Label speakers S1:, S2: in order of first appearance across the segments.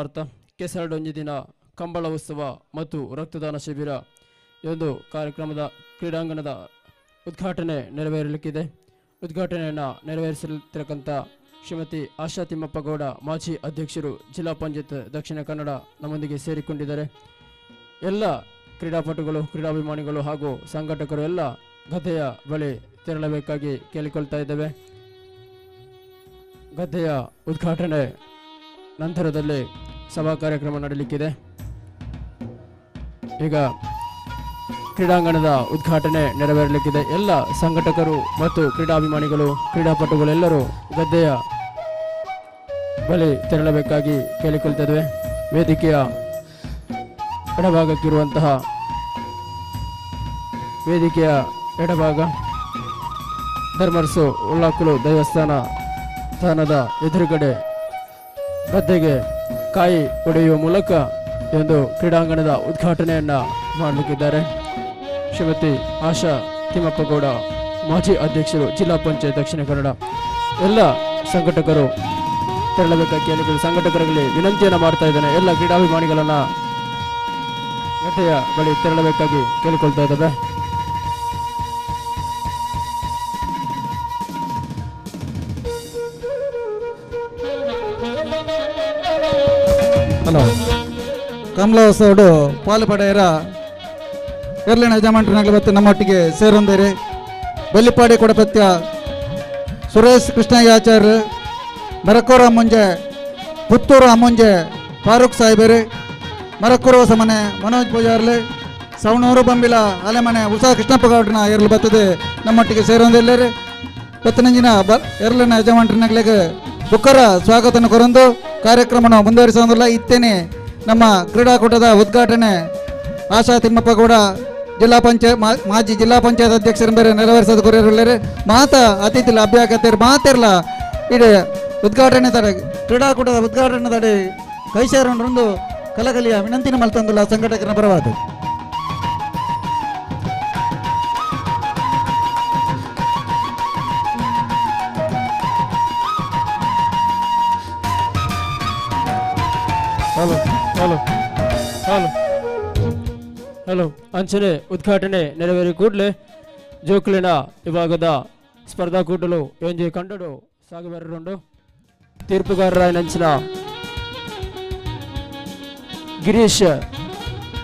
S1: ಅರ್ಥ ಕೆಸರಡೊಂಜಿ ದಿನ ಕಂಬಳ ಉತ್ಸವ ಮತ್ತು ರಕ್ತದಾನ ಶಿಬಿರ ಈ ಒಂದು ಕಾರ್ಯಕ್ರಮದ ಕ್ರೀಡಾಂಗಣದ ಉದ್ಘಾಟನೆ ನೆರವೇರಲಿಕ್ಕಿದೆ. ಉದ್ಘಾಟನೆಯನ್ನು ನೆರವೇರಿಸಲಿರ್ತಕ್ಕಂಥ ಶ್ರೀಮತಿ ಆಶಾ ತಿಮ್ಮಪ್ಪ ಗೌಡ ಮಾಜಿ ಅಧ್ಯಕ್ಷರು ಜಿಲ್ಲಾ ಪಂಚಾಯತ್ ದಕ್ಷಿಣ ಕನ್ನಡ ನಮ್ಮೊಂದಿಗೆ ಸೇರಿಕೊಂಡಿದ್ದಾರೆ. ಎಲ್ಲ ಕ್ರೀಡಾಪಟುಗಳು, ಕ್ರೀಡಾಭಿಮಾನಿಗಳು ಹಾಗೂ ಸಂಘಟಕರು ಎಲ್ಲ ಗದ್ದೆಯ ಬಳಿ ತೆರಳಬೇಕಾಗಿ ಕೇಳಿಕೊಳ್ತಾ ಇದ್ದೇವೆ. ಗದ್ದೆಯ ಉದ್ಘಾಟನೆ ನಂತರದಲ್ಲಿ ಸಭಾ ಕಾರ್ಯಕ್ರಮ ನಡೆಯಲಿಕ್ಕಿದೆ. ಈಗ ಕ್ರೀಡಾಂಗಣದ ಉದ್ಘಾಟನೆ ನೆರವೇರಲಿಕ್ಕಿದೆ. ಎಲ್ಲ ಸಂಘಟಕರು ಮತ್ತು ಕ್ರೀಡಾಭಿಮಾನಿಗಳು, ಕ್ರೀಡಾಪಟುಗಳೆಲ್ಲರೂ ಗದ್ದೆಯ ಬಳಿ ತೆರಳಬೇಕಾಗಿ ಕೇಳಿಕೊಳ್ತಿದ್ದೇವೆ. ವೇದಿಕೆಯ ಎಡಭಾಗಕ್ಕಿರುವಂತಹ ವೇದಿಕೆಯ ಎಡಭಾಗ ಧರ್ಮರ್ಸು ಉಳ್ಳಾಕುಲು ದೇವಸ್ಥಾನದ ಎದುರುಗಡೆ ಗದ್ದೆಗೆ ಕಾಯಿ ಹೊಡೆಯುವ ಮೂಲಕ ಒಂದು ಕ್ರೀಡಾಂಗಣದ ಉದ್ಘಾಟನೆಯನ್ನು ಮಾಡಲಿಕ್ಕಿದ್ದಾರೆ. ಶ್ರೀಮತಿ ಆಶಾ ತಿಮ್ಮಪ್ಪ ಗೌಡ ಮಾಜಿ ಅಧ್ಯಕ್ಷರು ಜಿಲ್ಲಾ ಪಂಚಾಯತ್ ದಕ್ಷಿಣ ಕನ್ನಡ. ಎಲ್ಲ ಸಂಘಟಕರು ತೆರಳಬೇಕಾಗಿ ಕೇಳಿಕೊಂಡು ಸಂಘಟಕರಲ್ಲಿ ವಿನಂತಿಯನ್ನು ಮಾಡ್ತಾ ಇದ್ದೇನೆ. ಎಲ್ಲ ಕ್ರೀಡಾಭಿಮಾನಿಗಳನ್ನು ಗದ್ದೆಯ ಬಳಿ ತೆರಳಬೇಕಾಗಿ ಕೇಳಿಕೊಳ್ತಾ ಇದ್ದೇವೆ.
S2: ಹಲೋ, ಕಮಲೋತ್ಸವಡು ಪಾಲು ಪಡೆಯರ ಎರಲಿನ ಯಜಮಾನರು ಮತ್ತು ನಮ್ಮೊಟ್ಟಿಗೆ ಸೇರೊಂದೇರಿ ಬೆಲ್ಲಿಪಾಡಿ ಕೊಡಪತ್ಯ ಸುರೇಶ್ ಕೃಷ್ಣಯ್ಯ ಆಚಾರ್ಯ, ಮರಕೂರು ಅಮ್ಮಂಜೆ, ಪುತ್ತೂರು ಅಮ್ಮಂಜೆ ಫಾರೂಕ್ ಸಾಹೇಬರು, ಮರಕೂರು ಸಮನೆ ಮನೋಜ್ ಪೂಜಾರ್ಲೆ, ಸವಣೂರು ಬಂಬಿಲ ಅಲೆಮನೆ ಉಷಾ ಕೃಷ್ಣಪ್ಪ ಗೌಡ್ರನ ಎರಲು ಬರ್ತದೆ ನಮ್ಮೊಟ್ಟಿಗೆ ಸೇರೊಂದೆಲ್ಲರು ಪತ್ತನಂಜಿನ ಎರಲಿನ ಯಜಮಾನರಿಗೆ ಬುಕ್ಕರ ಸ್ವಾಗತವನ್ನು ಕೊರಂದು ಕಾರ್ಯಕ್ರಮವನ್ನು ಮುಂದುವರಿಸೋದಿಲ್ಲ. ಇತ್ತೇನೆ ನಮ್ಮ ಕ್ರೀಡಾಕೂಟದ ಉದ್ಘಾಟನೆ ಆಶಾ ತಿಮ್ಮಪ್ಪ ಗೌಡ ಮಾಜಿ ಜಿಲ್ಲಾ ಪಂಚಾಯತ್ ಅಧ್ಯಕ್ಷರ ಬೇರೆ ನೆರವೇರಿಸೋದು ಕೊರಿಯರು ಮಾತ ಅತಿಥಿಲ ಅಭ್ಯಾಗತರು ಮಾತಿರಲ್ಲ ಇಡೀ ಉದ್ಘಾಟನೆ ತಡೆ ಕ್ರೀಡಾಕೂಟದ ಉದ್ಘಾಟನೆ ತಡೆ ಕೈ ಸೇರೊಂದು ಕಲಕಲಿಯ ವಿನಂತಿನ ಮಲ್ತಂದಿಲ್ಲ ಸಂಘಟಕರ ಪರವಾದ.
S1: ಹಲೋ ಹಲೋ ಹಲೋ ಹಲೋ ಅಂಚನೆ ಉದ್ಘಾಟನೆ ನೆರವೇರಿ ಕೂಡಲೇ ಜೋಕುಲಿನ ವಿಭಾಗದ ಸ್ಪರ್ಧಾಕೂಟಲು ಎಂಜಿ ಕಂಡಡು ಸಾಗುಬರರುಂಡು ತೀರ್ಪುಗಾರರಾಯನಂಚಿನ ಗಿರೀಶ್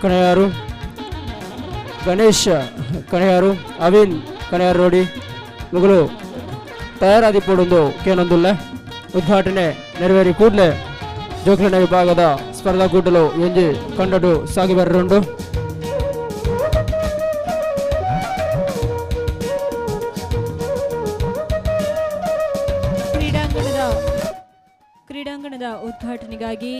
S1: ಕಣಯಾರು, ಗಣೇಶ್ ಕಣಯಾರು, ಅವಿನ್ ಕಣಯಾರು ರೋಡಿ ಮುಗಲು ತಯಾರಾದಿಪೋಡೊಂದು ಕೇನೊಂದುಲ್ಲ. ಉದ್ಘಾಟನೆ ನೆರವೇರಿ ಕೂಡಲೇ ಜೋಕುಲಿನ ವಿಭಾಗದ ಸ್ಪರ್ಧಾಕೂಟಲು ಎಂಜಿ ಕಂಡಡು ಸಾಗಿಬರರುಂಡು.
S3: ಕ್ರೀಡಾಂಗಣದ ಉದ್ಘಾಟನೆಗಾಗಿ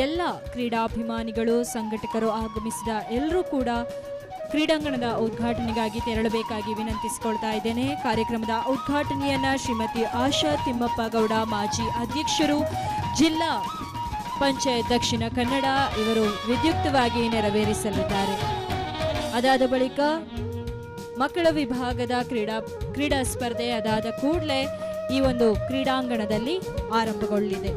S3: ಎಲ್ಲ ಕ್ರೀಡಾಭಿಮಾನಿಗಳು, ಸಂಘಟಕರು ಆಗಮಿಸಿದ ಎಲ್ಲರೂ ಕೂಡ ಕ್ರೀಡಾಂಗಣದ ಉದ್ಘಾಟನೆಗಾಗಿ ತೆರಳಬೇಕಾಗಿ ವಿನಂತಿಸಿಕೊಳ್ತಾ ಇದ್ದೇನೆ. ಕಾರ್ಯಕ್ರಮದ ಉದ್ಘಾಟನೆಯನ್ನ ಶ್ರೀಮತಿ ಆಶಾ ತಿಮ್ಮಪ್ಪ ಗೌಡ ಮಾಜಿ ಅಧ್ಯಕ್ಷರು ಜಿಲ್ಲಾ ಪಂಚಾಯತ್ ದಕ್ಷಿಣ ಕನ್ನಡ ಇವರು ವಿದ್ಯುಕ್ತವಾಗಿ ನೆರವೇರಿಸಲಿದ್ದಾರೆ. ಅದಾದ ಬಳಿಕ ಮಕ್ಕಳ ವಿಭಾಗದ ಕ್ರೀಡಾ ಸ್ಪರ್ಧೆ ಅದಾದ ಕೂಡಲೇ ಈ ಒಂದು ಕ್ರೀಡಾಂಗಣದಲ್ಲಿ ಆರಂಭಗೊಳ್ಳಲಿದೆ.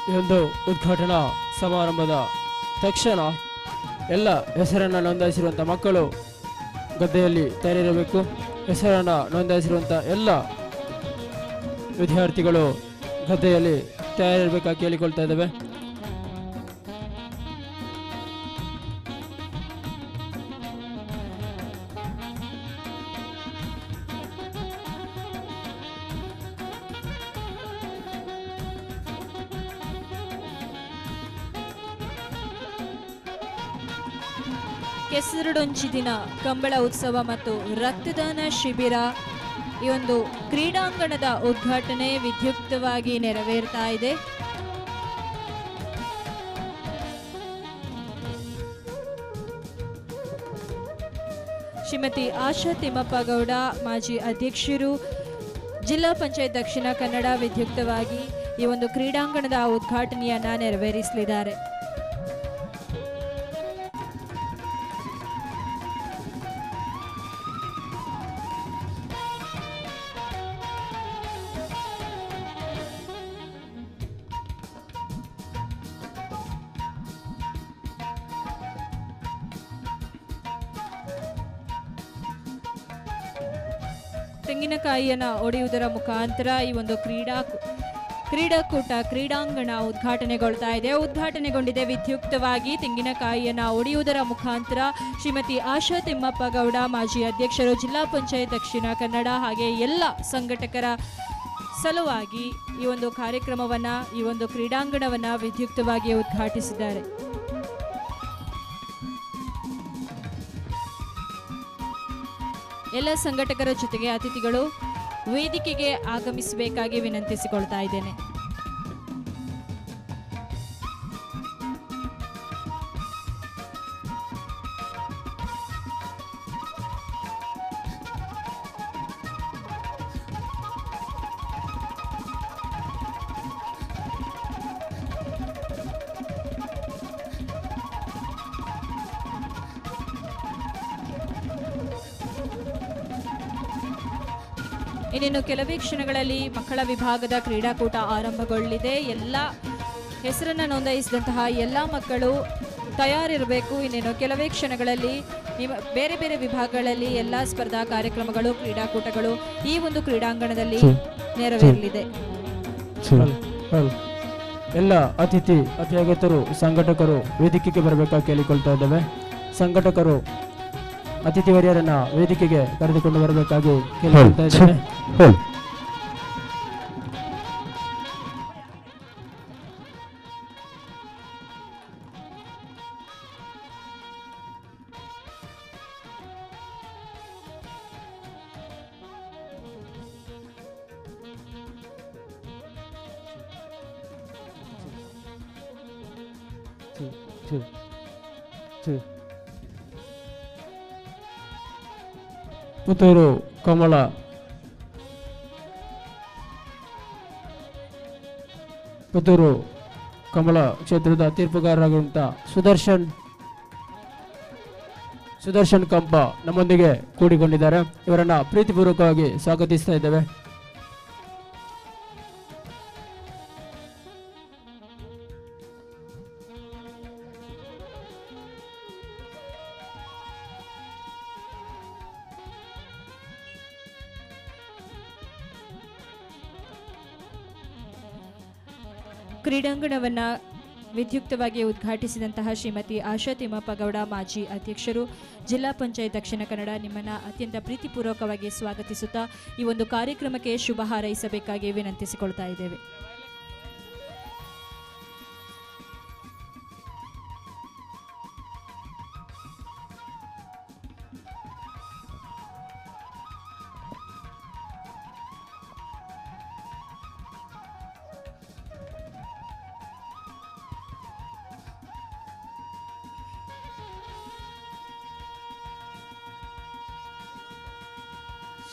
S1: ಈ ಒಂದು ಉದ್ಘಾಟನಾ ಸಮಾರಂಭದ ತಕ್ಷಣ ಎಲ್ಲ ಹೆಸರನ್ನು ನೋಂದಾಯಿಸಿರುವಂಥ ಮಕ್ಕಳು ಗದ್ದೆಯಲ್ಲಿ ತಯಾರಿರಬೇಕು. ಹೆಸರನ್ನು ನೋಂದಾಯಿಸಿರುವಂಥ ಎಲ್ಲ ವಿದ್ಯಾರ್ಥಿಗಳು ಗದ್ದೆಯಲ್ಲಿ ತಯಾರಿರಬೇಕಾಗಿ ಕೇಳಿಕೊಳ್ತಾ ಇದ್ದೇವೆ.
S3: ಕೆಸರಡೊಂಜಿ ದಿನ ಕಂಬಳ ಉತ್ಸವ ಮತ್ತು ರಕ್ತದಾನ ಶಿಬಿರ ಈ ಒಂದು ಕ್ರೀಡಾಂಗಣದ ಉದ್ಘಾಟನೆ ವಿದ್ಯುಕ್ತವಾಗಿ ನೆರವೇರ್ತಾ ಇದೆ. ಶ್ರೀಮತಿ ಆಶಾ ತಿಮ್ಮಪ್ಪ ಗೌಡ ಮಾಜಿ ಅಧ್ಯಕ್ಷರು, ಜಿಲ್ಲಾ ಪಂಚಾಯತ್ ದಕ್ಷಿಣ ಕನ್ನಡ ವಿದ್ಯುಕ್ತವಾಗಿ ಈ ಒಂದು ಕ್ರೀಡಾಂಗಣದ ಉದ್ಘಾಟನೆಯನ್ನ ನೆರವೇರಿಸಲಿದ್ದಾರೆ. ತೆಂಗಿನಕಾಯಿಯನ್ನು ಒಡೆಯುವುದರ ಮುಖಾಂತರ ಈ ಒಂದು ಕ್ರೀಡಾಂಗಣ ಉದ್ಘಾಟನೆಗೊಂಡಿದೆ ವಿದ್ಯುಕ್ತವಾಗಿ. ತೆಂಗಿನಕಾಯಿಯನ್ನು ಒಡೆಯುವುದರ ಮುಖಾಂತರ ಶ್ರೀಮತಿ ಆಶಾ ತಿಮ್ಮಪ್ಪ ಗೌಡ ಮಾಜಿ ಅಧ್ಯಕ್ಷರು, ಜಿಲ್ಲಾ ಪಂಚಾಯತ್ ದಕ್ಷಿಣ ಕನ್ನಡ ಹಾಗೆ ಎಲ್ಲ ಸಂಘಟಕರ ಸಲುವಾಗಿ ಈ ಒಂದು ಕಾರ್ಯಕ್ರಮವನ್ನು, ಈ ಒಂದು ಕ್ರೀಡಾಂಗಣವನ್ನು ವಿದ್ಯುಕ್ತವಾಗಿ ಉದ್ಘಾಟಿಸಿದ್ದಾರೆ. ಎಲ್ಲ ಸಂಘಟಕರ ಜೊತೆಗೆ ಅತಿಥಿಗಳು ವೇದಿಕೆಗೆ ಆಗಮಿಸಬೇಕಾಗಿ ವಿನಂತಿಸಿಕೊಳ್ತಾ ಇದ್ದೇನೆ. ಇನ್ನೇನು ಕೆಲವೇ ಕ್ಷಣಗಳಲ್ಲಿ ಮಕ್ಕಳ ವಿಭಾಗದ ಕ್ರೀಡಾಕೂಟ ಆರಂಭಗೊಳ್ಳಲಿದೆ. ಎಲ್ಲ ಹೆಸರನ್ನು ನೋಂದಾಯಿಸಿದಂತಹ ಎಲ್ಲ ಮಕ್ಕಳು ತಯಾರಿರಬೇಕು. ಇನ್ನೇನು ಕೆಲವೇ ಕ್ಷಣಗಳಲ್ಲಿ ನಿಮ್ಮ ಬೇರೆ ಬೇರೆ ವಿಭಾಗಗಳಲ್ಲಿ ಎಲ್ಲ ಸ್ಪರ್ಧಾ ಕಾರ್ಯಕ್ರಮಗಳು, ಕ್ರೀಡಾಕೂಟಗಳು ಈ ಒಂದು ಕ್ರೀಡಾಂಗಣದಲ್ಲಿ ನೆರವೇರಲಿದೆ.
S1: ಎಲ್ಲ ಅತಿಥಿಗಳು ಸಂಘಟಕರು ವೇದಿಕೆಗೆ ಬರಬೇಕಾಗಿ ಕೇಳಿಕೊಳ್ತಾ ಇದ್ದೇವೆ. ಸಂಘಟಕರು ಅತಿಥಿ ವರ್ಯರನ್ನ ವೇದಿಕೆಗೆ ಕರೆದುಕೊಂಡು ಬರಬೇಕಾಗಿ ಕೇಳಿಕೊಳ್ತಾ ಇದ್ದೇವೆ. ಪುತ್ತೂರು ಕಮಲ ಕ್ಷೇತ್ರದ ತೀರ್ಪುಗಾರರಾಗಿರುವಂಥ ಸುದರ್ಶನ್ ಕಂಪ ನಮ್ಮೊಂದಿಗೆ ಕೂಡಿಕೊಂಡಿದ್ದಾರೆ. ಇವರನ್ನ ಪ್ರೀತಿಪೂರ್ವಕವಾಗಿ ಸ್ವಾಗತಿಸ್ತಾ ಇದ್ದೇವೆ.
S3: ಕ್ರೀಡಾಂಗಣವನ್ನು ವಿದ್ಯುಕ್ತವಾಗಿ ಉದ್ಘಾಟಿಸಿದಂತಹ ಶ್ರೀಮತಿ ಆಶಾ ತಿಮ್ಮಪ್ಪ ಗೌಡ ಮಾಜಿ ಅಧ್ಯಕ್ಷರು, ಜಿಲ್ಲಾ ಪಂಚಾಯತ್ ದಕ್ಷಿಣ ಕನ್ನಡ ನಿಮ್ಮನ್ನು ಅತ್ಯಂತ ಪ್ರೀತಿಪೂರ್ವಕವಾಗಿ ಸ್ವಾಗತಿಸುತ್ತಾ ಈ ಒಂದು ಕಾರ್ಯಕ್ರಮಕ್ಕೆ ಶುಭ ಹಾರೈಸಬೇಕಾಗಿ ವಿನಂತಿಸಿಕೊಳ್ತಾ ಇದ್ದೇವೆ.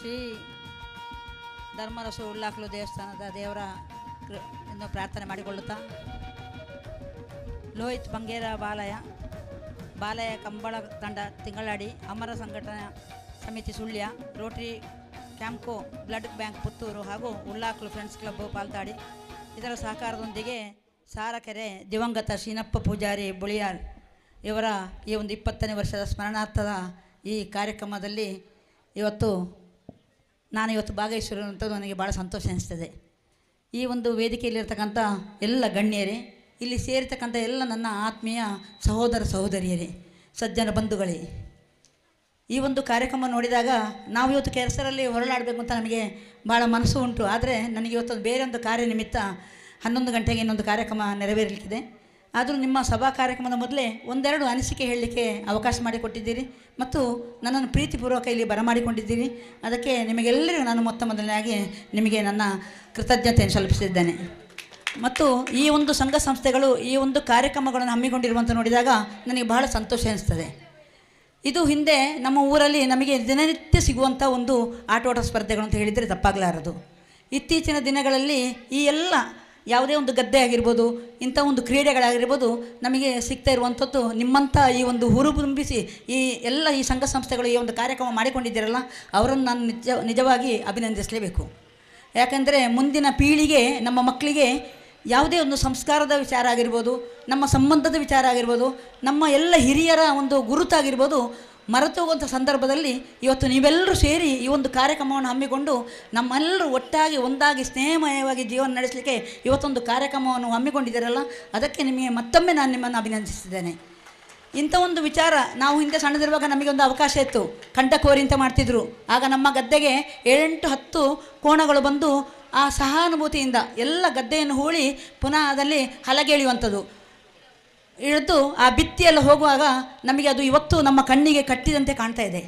S4: ಶ್ರೀ ಧರ್ಮರಸು ಉಳ್ಳಾಕ್ಲು ದೇವಸ್ಥಾನದ ದೇವರ ಎಂದು ಪ್ರಾರ್ಥನೆ ಮಾಡಿಕೊಳ್ಳುತ್ತಾ, ಲೋಹಿತ್ ಬಂಗೇರ ಬಾಲಯ ಕಂಬಳ ತಂಡ Thingaladi, Amara Sanghatana Samiti Sullia, Rotary Campco blood bank Puttur ಹಾಗೂ ಉಳ್ಳಾಕ್ಲು ಫ್ರೆಂಡ್ಸ್ ಕ್ಲಬ್ ಪಾಲ್ತಾಡಿ ಇದರ ಸಹಕಾರದೊಂದಿಗೆ ಸಾರಕೆರೆ ದಿವಂಗತ ಶ್ರೀನಪ್ಪ ಪೂಜಾರಿ ಬುಳಿಯಾರ್ ಇವರ ಈ ಒಂದು 20ನೇ ವರ್ಷದ ಸ್ಮರಣಾರ್ಥದ ಈ ಕಾರ್ಯಕ್ರಮದಲ್ಲಿ ನಾನಿವತ್ತು ಭಾಗವಹಿಸಿರುವಂಥದ್ದು ನನಗೆ ಭಾಳ ಸಂತೋಷ ಅನಿಸ್ತದೆ. ಈ ಒಂದು ವೇದಿಕೆಯಲ್ಲಿರ್ತಕ್ಕಂಥ ಎಲ್ಲ ಗಣ್ಯರೇ, ಇಲ್ಲಿ ಸೇರಿರ್ತಕ್ಕಂಥ ಎಲ್ಲ ನನ್ನ ಆತ್ಮೀಯ ಸಹೋದರ ಸಹೋದರಿಯರೇ, ಸಜ್ಜನ ಬಂಧುಗಳೇ, ಈ ಒಂದು ಕಾರ್ಯಕ್ರಮ ನೋಡಿದಾಗ ನಾವು ಇವತ್ತು ಕೆಲಸದಲ್ಲಿ ಹೊರಳಾಡಬೇಕು ಅಂತ ನನಗೆ ಭಾಳ ಮನಸ್ಸು ಉಂಟು. ಆದರೆ ನನಗೆ ಇವತ್ತು ಬೇರೆ ಒಂದು ಕಾರ್ಯ ನಿಮಿತ್ತ 11 ಗಂಟೆಗೆ ಇನ್ನೊಂದು ಕಾರ್ಯಕ್ರಮ ನೆರವೇರಲಿಕ್ಕಿದೆ. ಆದರೂ ನಿಮ್ಮ ಸಭಾ ಕಾರ್ಯಕ್ರಮದ ಮೊದಲೇ ಒಂದೆರಡು ಅನಿಸಿಕೆ ಹೇಳಲಿಕ್ಕೆ ಅವಕಾಶ ಮಾಡಿಕೊಟ್ಟಿದ್ದೀರಿ ಮತ್ತು ನನ್ನನ್ನು ಪ್ರೀತಿಪೂರ್ವಕ ಇಲ್ಲಿ ಬರಮಾಡಿಕೊಂಡಿದ್ದೀರಿ. ಅದಕ್ಕೆ ನಿಮಗೆಲ್ಲರಿಗೂ ನಾನು ಮೊದಲನೇದಾಗಿ ನಿಮಗೆ ನನ್ನ ಕೃತಜ್ಞತೆಯನ್ನು ಸಲ್ಲಿಸಿದ್ದೇನೆ. ಮತ್ತು ಈ ಒಂದು ಸಂಘ ಸಂಸ್ಥೆಗಳು ಈ ಒಂದು ಕಾರ್ಯಕ್ರಮಗಳನ್ನು ಹಮ್ಮಿಕೊಂಡಿರುವಂಥ ನೋಡಿದಾಗ ನನಗೆ ಬಹಳ ಸಂತೋಷ ಅನಿಸ್ತದೆ. ಇದು ಹಿಂದೆ ನಮ್ಮ ಊರಲ್ಲಿ ನಮಗೆ ದಿನನಿತ್ಯ ಸಿಗುವಂಥ ಒಂದು ಆಟೋಟ ಸ್ಪರ್ಧೆಗಳು ಅಂತ ಹೇಳಿದರೆ ತಪ್ಪಾಗಲಾರದು. ಇತ್ತೀಚಿನ ದಿನಗಳಲ್ಲಿ ಈ ಎಲ್ಲ ಯಾವುದೇ ಒಂದು ಗದ್ದೆ ಆಗಿರ್ಬೋದು, ಇಂಥ ಒಂದು ಕ್ರೀಡೆಗಳಾಗಿರ್ಬೋದು ನಮಗೆ ಸಿಗ್ತಾ ಇರುವಂಥದ್ದು ನಿಮ್ಮಂಥ ಈ ಒಂದು ಹುರುದುಂಬಿಸಿ ಈ ಸಂಘ ಸಂಸ್ಥೆಗಳು ಈ ಒಂದು ಕಾರ್ಯಕ್ರಮ ಮಾಡಿಕೊಂಡಿದ್ದೀರಲ್ಲ, ಅವರನ್ನು ನಾನು ನಿಜವಾಗಿ ಅಭಿನಂದಿಸಲೇಬೇಕು. ಯಾಕಂದರೆ ಮುಂದಿನ ಪೀಳಿಗೆ ನಮ್ಮ ಮಕ್ಕಳಿಗೆ ಯಾವುದೇ ಒಂದು ಸಂಸ್ಕಾರದ ವಿಚಾರ ಆಗಿರ್ಬೋದು, ನಮ್ಮ ಸಂಬಂಧದ ವಿಚಾರ ಆಗಿರ್ಬೋದು, ನಮ್ಮ ಎಲ್ಲ ಹಿರಿಯರ ಒಂದು ಗುರುತಾಗಿರ್ಬೋದು ಮರೆತು ಹೋಗುವಂಥ ಸಂದರ್ಭದಲ್ಲಿ ಇವತ್ತು ನೀವೆಲ್ಲರೂ ಸೇರಿ ಈ ಒಂದು ಕಾರ್ಯಕ್ರಮವನ್ನು ಹಮ್ಮಿಕೊಂಡು ನಮ್ಮೆಲ್ಲರೂ ಒಟ್ಟಾಗಿ ಒಂದಾಗಿ ಸ್ನೇಹಮಯವಾಗಿ ಜೀವನ ನಡೆಸಲಿಕ್ಕೆ ಇವತ್ತೊಂದು ಕಾರ್ಯಕ್ರಮವನ್ನು ಹಮ್ಮಿಕೊಂಡಿದ್ದೀರಲ್ಲ, ಅದಕ್ಕೆ ನಿಮಗೆ ಮತ್ತೊಮ್ಮೆ ನಾನು ನಿಮ್ಮನ್ನು ಅಭಿನಂದಿಸಿದ್ದೇನೆ. ಇಂಥ ಒಂದು ವಿಚಾರ ನಾವು ಹಿಂದೆ ಸಣ್ಣದಿರುವಾಗ ನಮಗೆ ಒಂದು ಅವಕಾಶ ಇತ್ತು, ಕಂಠಕೋರಿ ಅಂತ ಮಾಡ್ತಿದ್ರು. ಆಗ ನಮ್ಮ ಗದ್ದೆಗೆ 7-10 ಕೋಣಗಳು ಬಂದು ಆ ಸಹಾನುಭೂತಿಯಿಂದ ಎಲ್ಲ ಗದ್ದೆಯನ್ನು ಹೂಳಿ ಪುನಃ ಅದರಲ್ಲಿ ಹಲಗೆ ಎಳೆಯುವಂಥದ್ದು ಇಳಿದು ಆ ಭಿತ್ತಿಯೆಲ್ಲ ಹೋಗುವಾಗ ನಮಗೆ ಅದು ಇವತ್ತು ನಮ್ಮ ಕಣ್ಣಿಗೆ ಕಟ್ಟಿದಂತೆ ಕಾಣ್ತಾ ಇದೆ.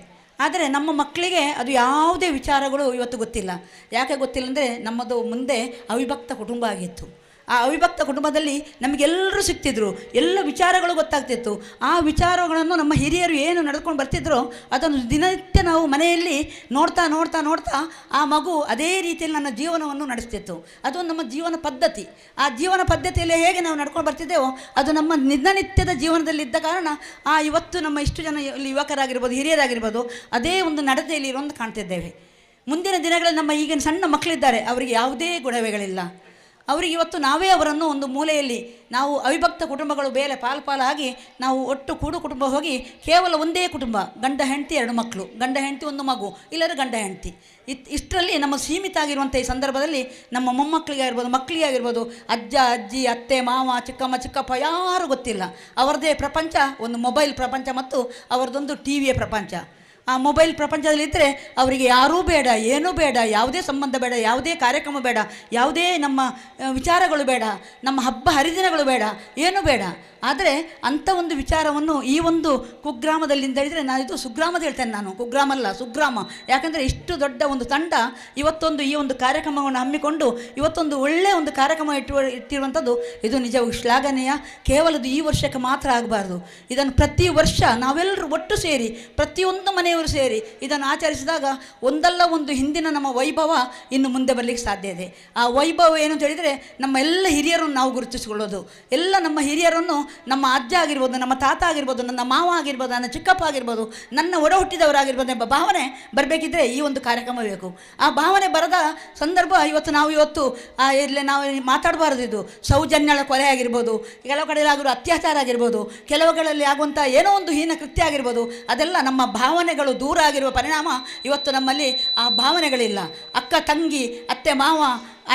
S4: ಆದರೆ ನಮ್ಮ ಮಕ್ಕಳಿಗೆ ಅದು ಯಾವುದೇ ವಿಚಾರಗಳು ಇವತ್ತು ಗೊತ್ತಿಲ್ಲ. ಯಾಕೆ ಗೊತ್ತಿಲ್ಲ ಅಂದರೆ ನಮ್ಮದು ಮುಂದೆ ಅವಿಭಕ್ತ ಕುಟುಂಬ ಆಗಿತ್ತು. ಆ ಅವಿಭಕ್ತ ಕುಟುಂಬದಲ್ಲಿ ನಮಗೆಲ್ಲರೂ ಸಿಗ್ತಿದ್ರು, ಎಲ್ಲ ವಿಚಾರಗಳು ಗೊತ್ತಾಗ್ತಿತ್ತು. ಆ ವಿಚಾರಗಳನ್ನು ನಮ್ಮ ಹಿರಿಯರು ಏನು ನಡೆದುಕೊಂಡು ಬರ್ತಿದ್ರೋ ಅದನ್ನು ದಿನನಿತ್ಯ ನಾವು ಮನೆಯಲ್ಲಿ ನೋಡ್ತಾ ನೋಡ್ತಾ ನೋಡ್ತಾ ಆ ಮಗು ಅದೇ ರೀತಿಯಲ್ಲಿ ನನ್ನ ಜೀವನವನ್ನು ನಡೆಸ್ತಿತ್ತು. ಅದು ನಮ್ಮ ಜೀವನ ಪದ್ಧತಿ. ಆ ಜೀವನ ಪದ್ಧತಿಯಲ್ಲಿ ಹೇಗೆ ನಾವು ನಡ್ಕೊಂಡು ಬರ್ತಿದ್ದೇವೋ ಅದು ನಮ್ಮ ದಿನನಿತ್ಯದ ಜೀವನದಲ್ಲಿ ಇದ್ದ ಕಾರಣ ಇವತ್ತು ನಮ್ಮ ಇಷ್ಟು ಜನ ಯುವಕರಾಗಿರ್ಬೋದು, ಹಿರಿಯರಾಗಿರ್ಬೋದು ಅದೇ ಒಂದು ನಡತೆಯಲ್ಲಿ ಇರೋದು ಕಾಣ್ತಿದ್ದೇವೆ. ಮುಂದಿನ ದಿನಗಳಲ್ಲಿ ನಮ್ಮ ಈಗಿನ ಸಣ್ಣ ಮಕ್ಕಳಿದ್ದಾರೆ, ಅವರಿಗೆ ಯಾವುದೇ ಗೊಡವೆಗಳಿಲ್ಲ. ಅವರಿಗೆ ಇವತ್ತು ನಾವೇ ಅವರನ್ನು ಒಂದು ಮೂಲೆಯಲ್ಲಿ ನಾವು ಅವಿಭಕ್ತ ಕುಟುಂಬಗಳು ಬೇರೆ ಪಾಲಾಗಿ ನಾವು ಒಟ್ಟು ಕೂಡು ಕುಟುಂಬ ಹೋಗಿ ಕೇವಲ ಒಂದೇ ಕುಟುಂಬ, ಗಂಡ ಹೆಂಡತಿ 2 ಮಕ್ಕಳು, ಗಂಡ ಹೆಂಡತಿ 1 ಮಗು, ಇಲ್ಲದ್ರೆ ಗಂಡ ಹೆಂಡತಿ, ಇಷ್ಟರಲ್ಲಿ ನಮ್ಮ ಸೀಮಿತ ಆಗಿರುವಂಥ ಈ ಸಂದರ್ಭದಲ್ಲಿ ನಮ್ಮ ಮೊಮ್ಮಕ್ಕಳಿಗೆ ಆಗಿರ್ಬೋದು, ಮಕ್ಕಳಿಗೆ ಆಗಿರ್ಬೋದು, ಅಜ್ಜ ಅಜ್ಜಿ, ಅತ್ತೆ ಮಾವ, ಚಿಕ್ಕಮ್ಮ ಚಿಕ್ಕಪ್ಪ ಯಾರೂ ಗೊತ್ತಿಲ್ಲ. ಅವರದೇ ಪ್ರಪಂಚ ಒಂದು ಮೊಬೈಲ್ ಪ್ರಪಂಚ ಮತ್ತು ಅವರದೊಂದು ಟಿವಿಯ ಪ್ರಪಂಚ. ಆ ಮೊಬೈಲ್ ಪ್ರಪಂಚದಲ್ಲಿದ್ದರೆ ಅವರಿಗೆ ಯಾರೂ ಬೇಡ, ಏನೂ ಬೇಡ, ಯಾವುದೇ ಸಂಬಂಧ ಬೇಡ, ಯಾವುದೇ ಕಾರ್ಯಕ್ರಮ ಬೇಡ, ಯಾವುದೇ ನಮ್ಮ ವಿಚಾರಗಳು ಬೇಡ, ನಮ್ಮ ಹಬ್ಬ ಹರಿದಿನಗಳು ಬೇಡ, ಏನೂ ಬೇಡ. ಆದರೆ ಅಂಥ ಒಂದು ವಿಚಾರವನ್ನು ಈ ಒಂದು ಕುಗ್ರಾಮದಲ್ಲಿಂದ ಹೇಳಿದರೆ, ನಾನು ಇದು ಸುಗ್ರಾಮದ ಹೇಳ್ತೇನೆ, ನಾನು ಕುಗ್ರಾಮ ಅಲ್ಲ ಸುಗ್ರಾಮ. ಯಾಕಂದರೆ ಇಷ್ಟು ದೊಡ್ಡ ಒಂದು ತಂಡ ಇವತ್ತೊಂದು ಈ ಒಂದು ಕಾರ್ಯಕ್ರಮವನ್ನು ಹಮ್ಮಿಕೊಂಡು ಇವತ್ತೊಂದು ಒಳ್ಳೆಯ ಒಂದು ಕಾರ್ಯಕ್ರಮ ಇಟ್ಟಿರುವಂಥದ್ದು ಇದು ನಿಜವಾಗಿ ಶ್ಲಾಘನೀಯ. ಕೇವಲ ಈ ವರ್ಷಕ್ಕೆ ಮಾತ್ರ ಆಗಬಾರ್ದು. ಇದನ್ನು ಪ್ರತಿ ವರ್ಷ ನಾವೆಲ್ಲರೂ ಒಟ್ಟು ಸೇರಿ ಪ್ರತಿಯೊಂದು ಮನೆಯವರು ಸೇರಿ ಇದನ್ನು ಆಚರಿಸಿದಾಗ ಒಂದಲ್ಲ ಒಂದು ಹಿಂದಿನ ನಮ್ಮ ವೈಭವ ಇನ್ನು ಮುಂದೆ ಬರಲಿಕ್ಕೆ ಸಾಧ್ಯ ಇದೆ. ಆ ವೈಭವ ಏನು ಅಂತ ಹೇಳಿದರೆ ನಮ್ಮ ಎಲ್ಲ ಹಿರಿಯರನ್ನು ನಾವು ಗುರುತಿಸಿಕೊಳ್ಳೋದು. ಎಲ್ಲ ನಮ್ಮ ಹಿರಿಯರನ್ನು ನಮ್ಮ ಅಜ್ಜ ಆಗಿರ್ಬೋದು, ನಮ್ಮ ತಾತ ಆಗಿರ್ಬೋದು, ನನ್ನ ಮಾವ ಆಗಿರ್ಬೋದು, ನನ್ನ ಚಿಕ್ಕಪ್ಪ ಆಗಿರ್ಬೋದು, ನನ್ನ ಒಡ ಹುಟ್ಟಿದವರಾಗಿರ್ಬೋದು ಎಂಬ ಭಾವನೆ ಬರಬೇಕಿದ್ರೆ ಈ ಒಂದು ಕಾರ್ಯಕ್ರಮ ಬೇಕು. ಆ ಭಾವನೆ ಬರದ ಸಂದರ್ಭ ಇವತ್ತು ಇಲ್ಲಿ ನಾವು ಮಾತಾಡಬಾರ್ದು. ಇದು ಸೌಜನ್ಯಳ ಕೊಲೆ ಆಗಿರ್ಬೋದು, ಕೆಲವು ಕಡೆಯಲ್ಲಿ ಆಗಿರೋ ಅತ್ಯಾಚಾರ ಆಗಿರ್ಬೋದು, ಕೆಲವುಗಳಲ್ಲಿ ಆಗುವಂಥ ಏನೋ ಒಂದು ಹೀನ ಕೃತ್ಯ ಆಗಿರ್ಬೋದು, ಅದೆಲ್ಲ ನಮ್ಮ ಭಾವನೆಗಳು ದೂರ ಆಗಿರುವ ಪರಿಣಾಮ ಇವತ್ತು ನಮ್ಮಲ್ಲಿ ಆ ಭಾವನೆಗಳಿಲ್ಲ. ಅಕ್ಕ ತಂಗಿ, ಅತ್ತೆ ಮಾವ,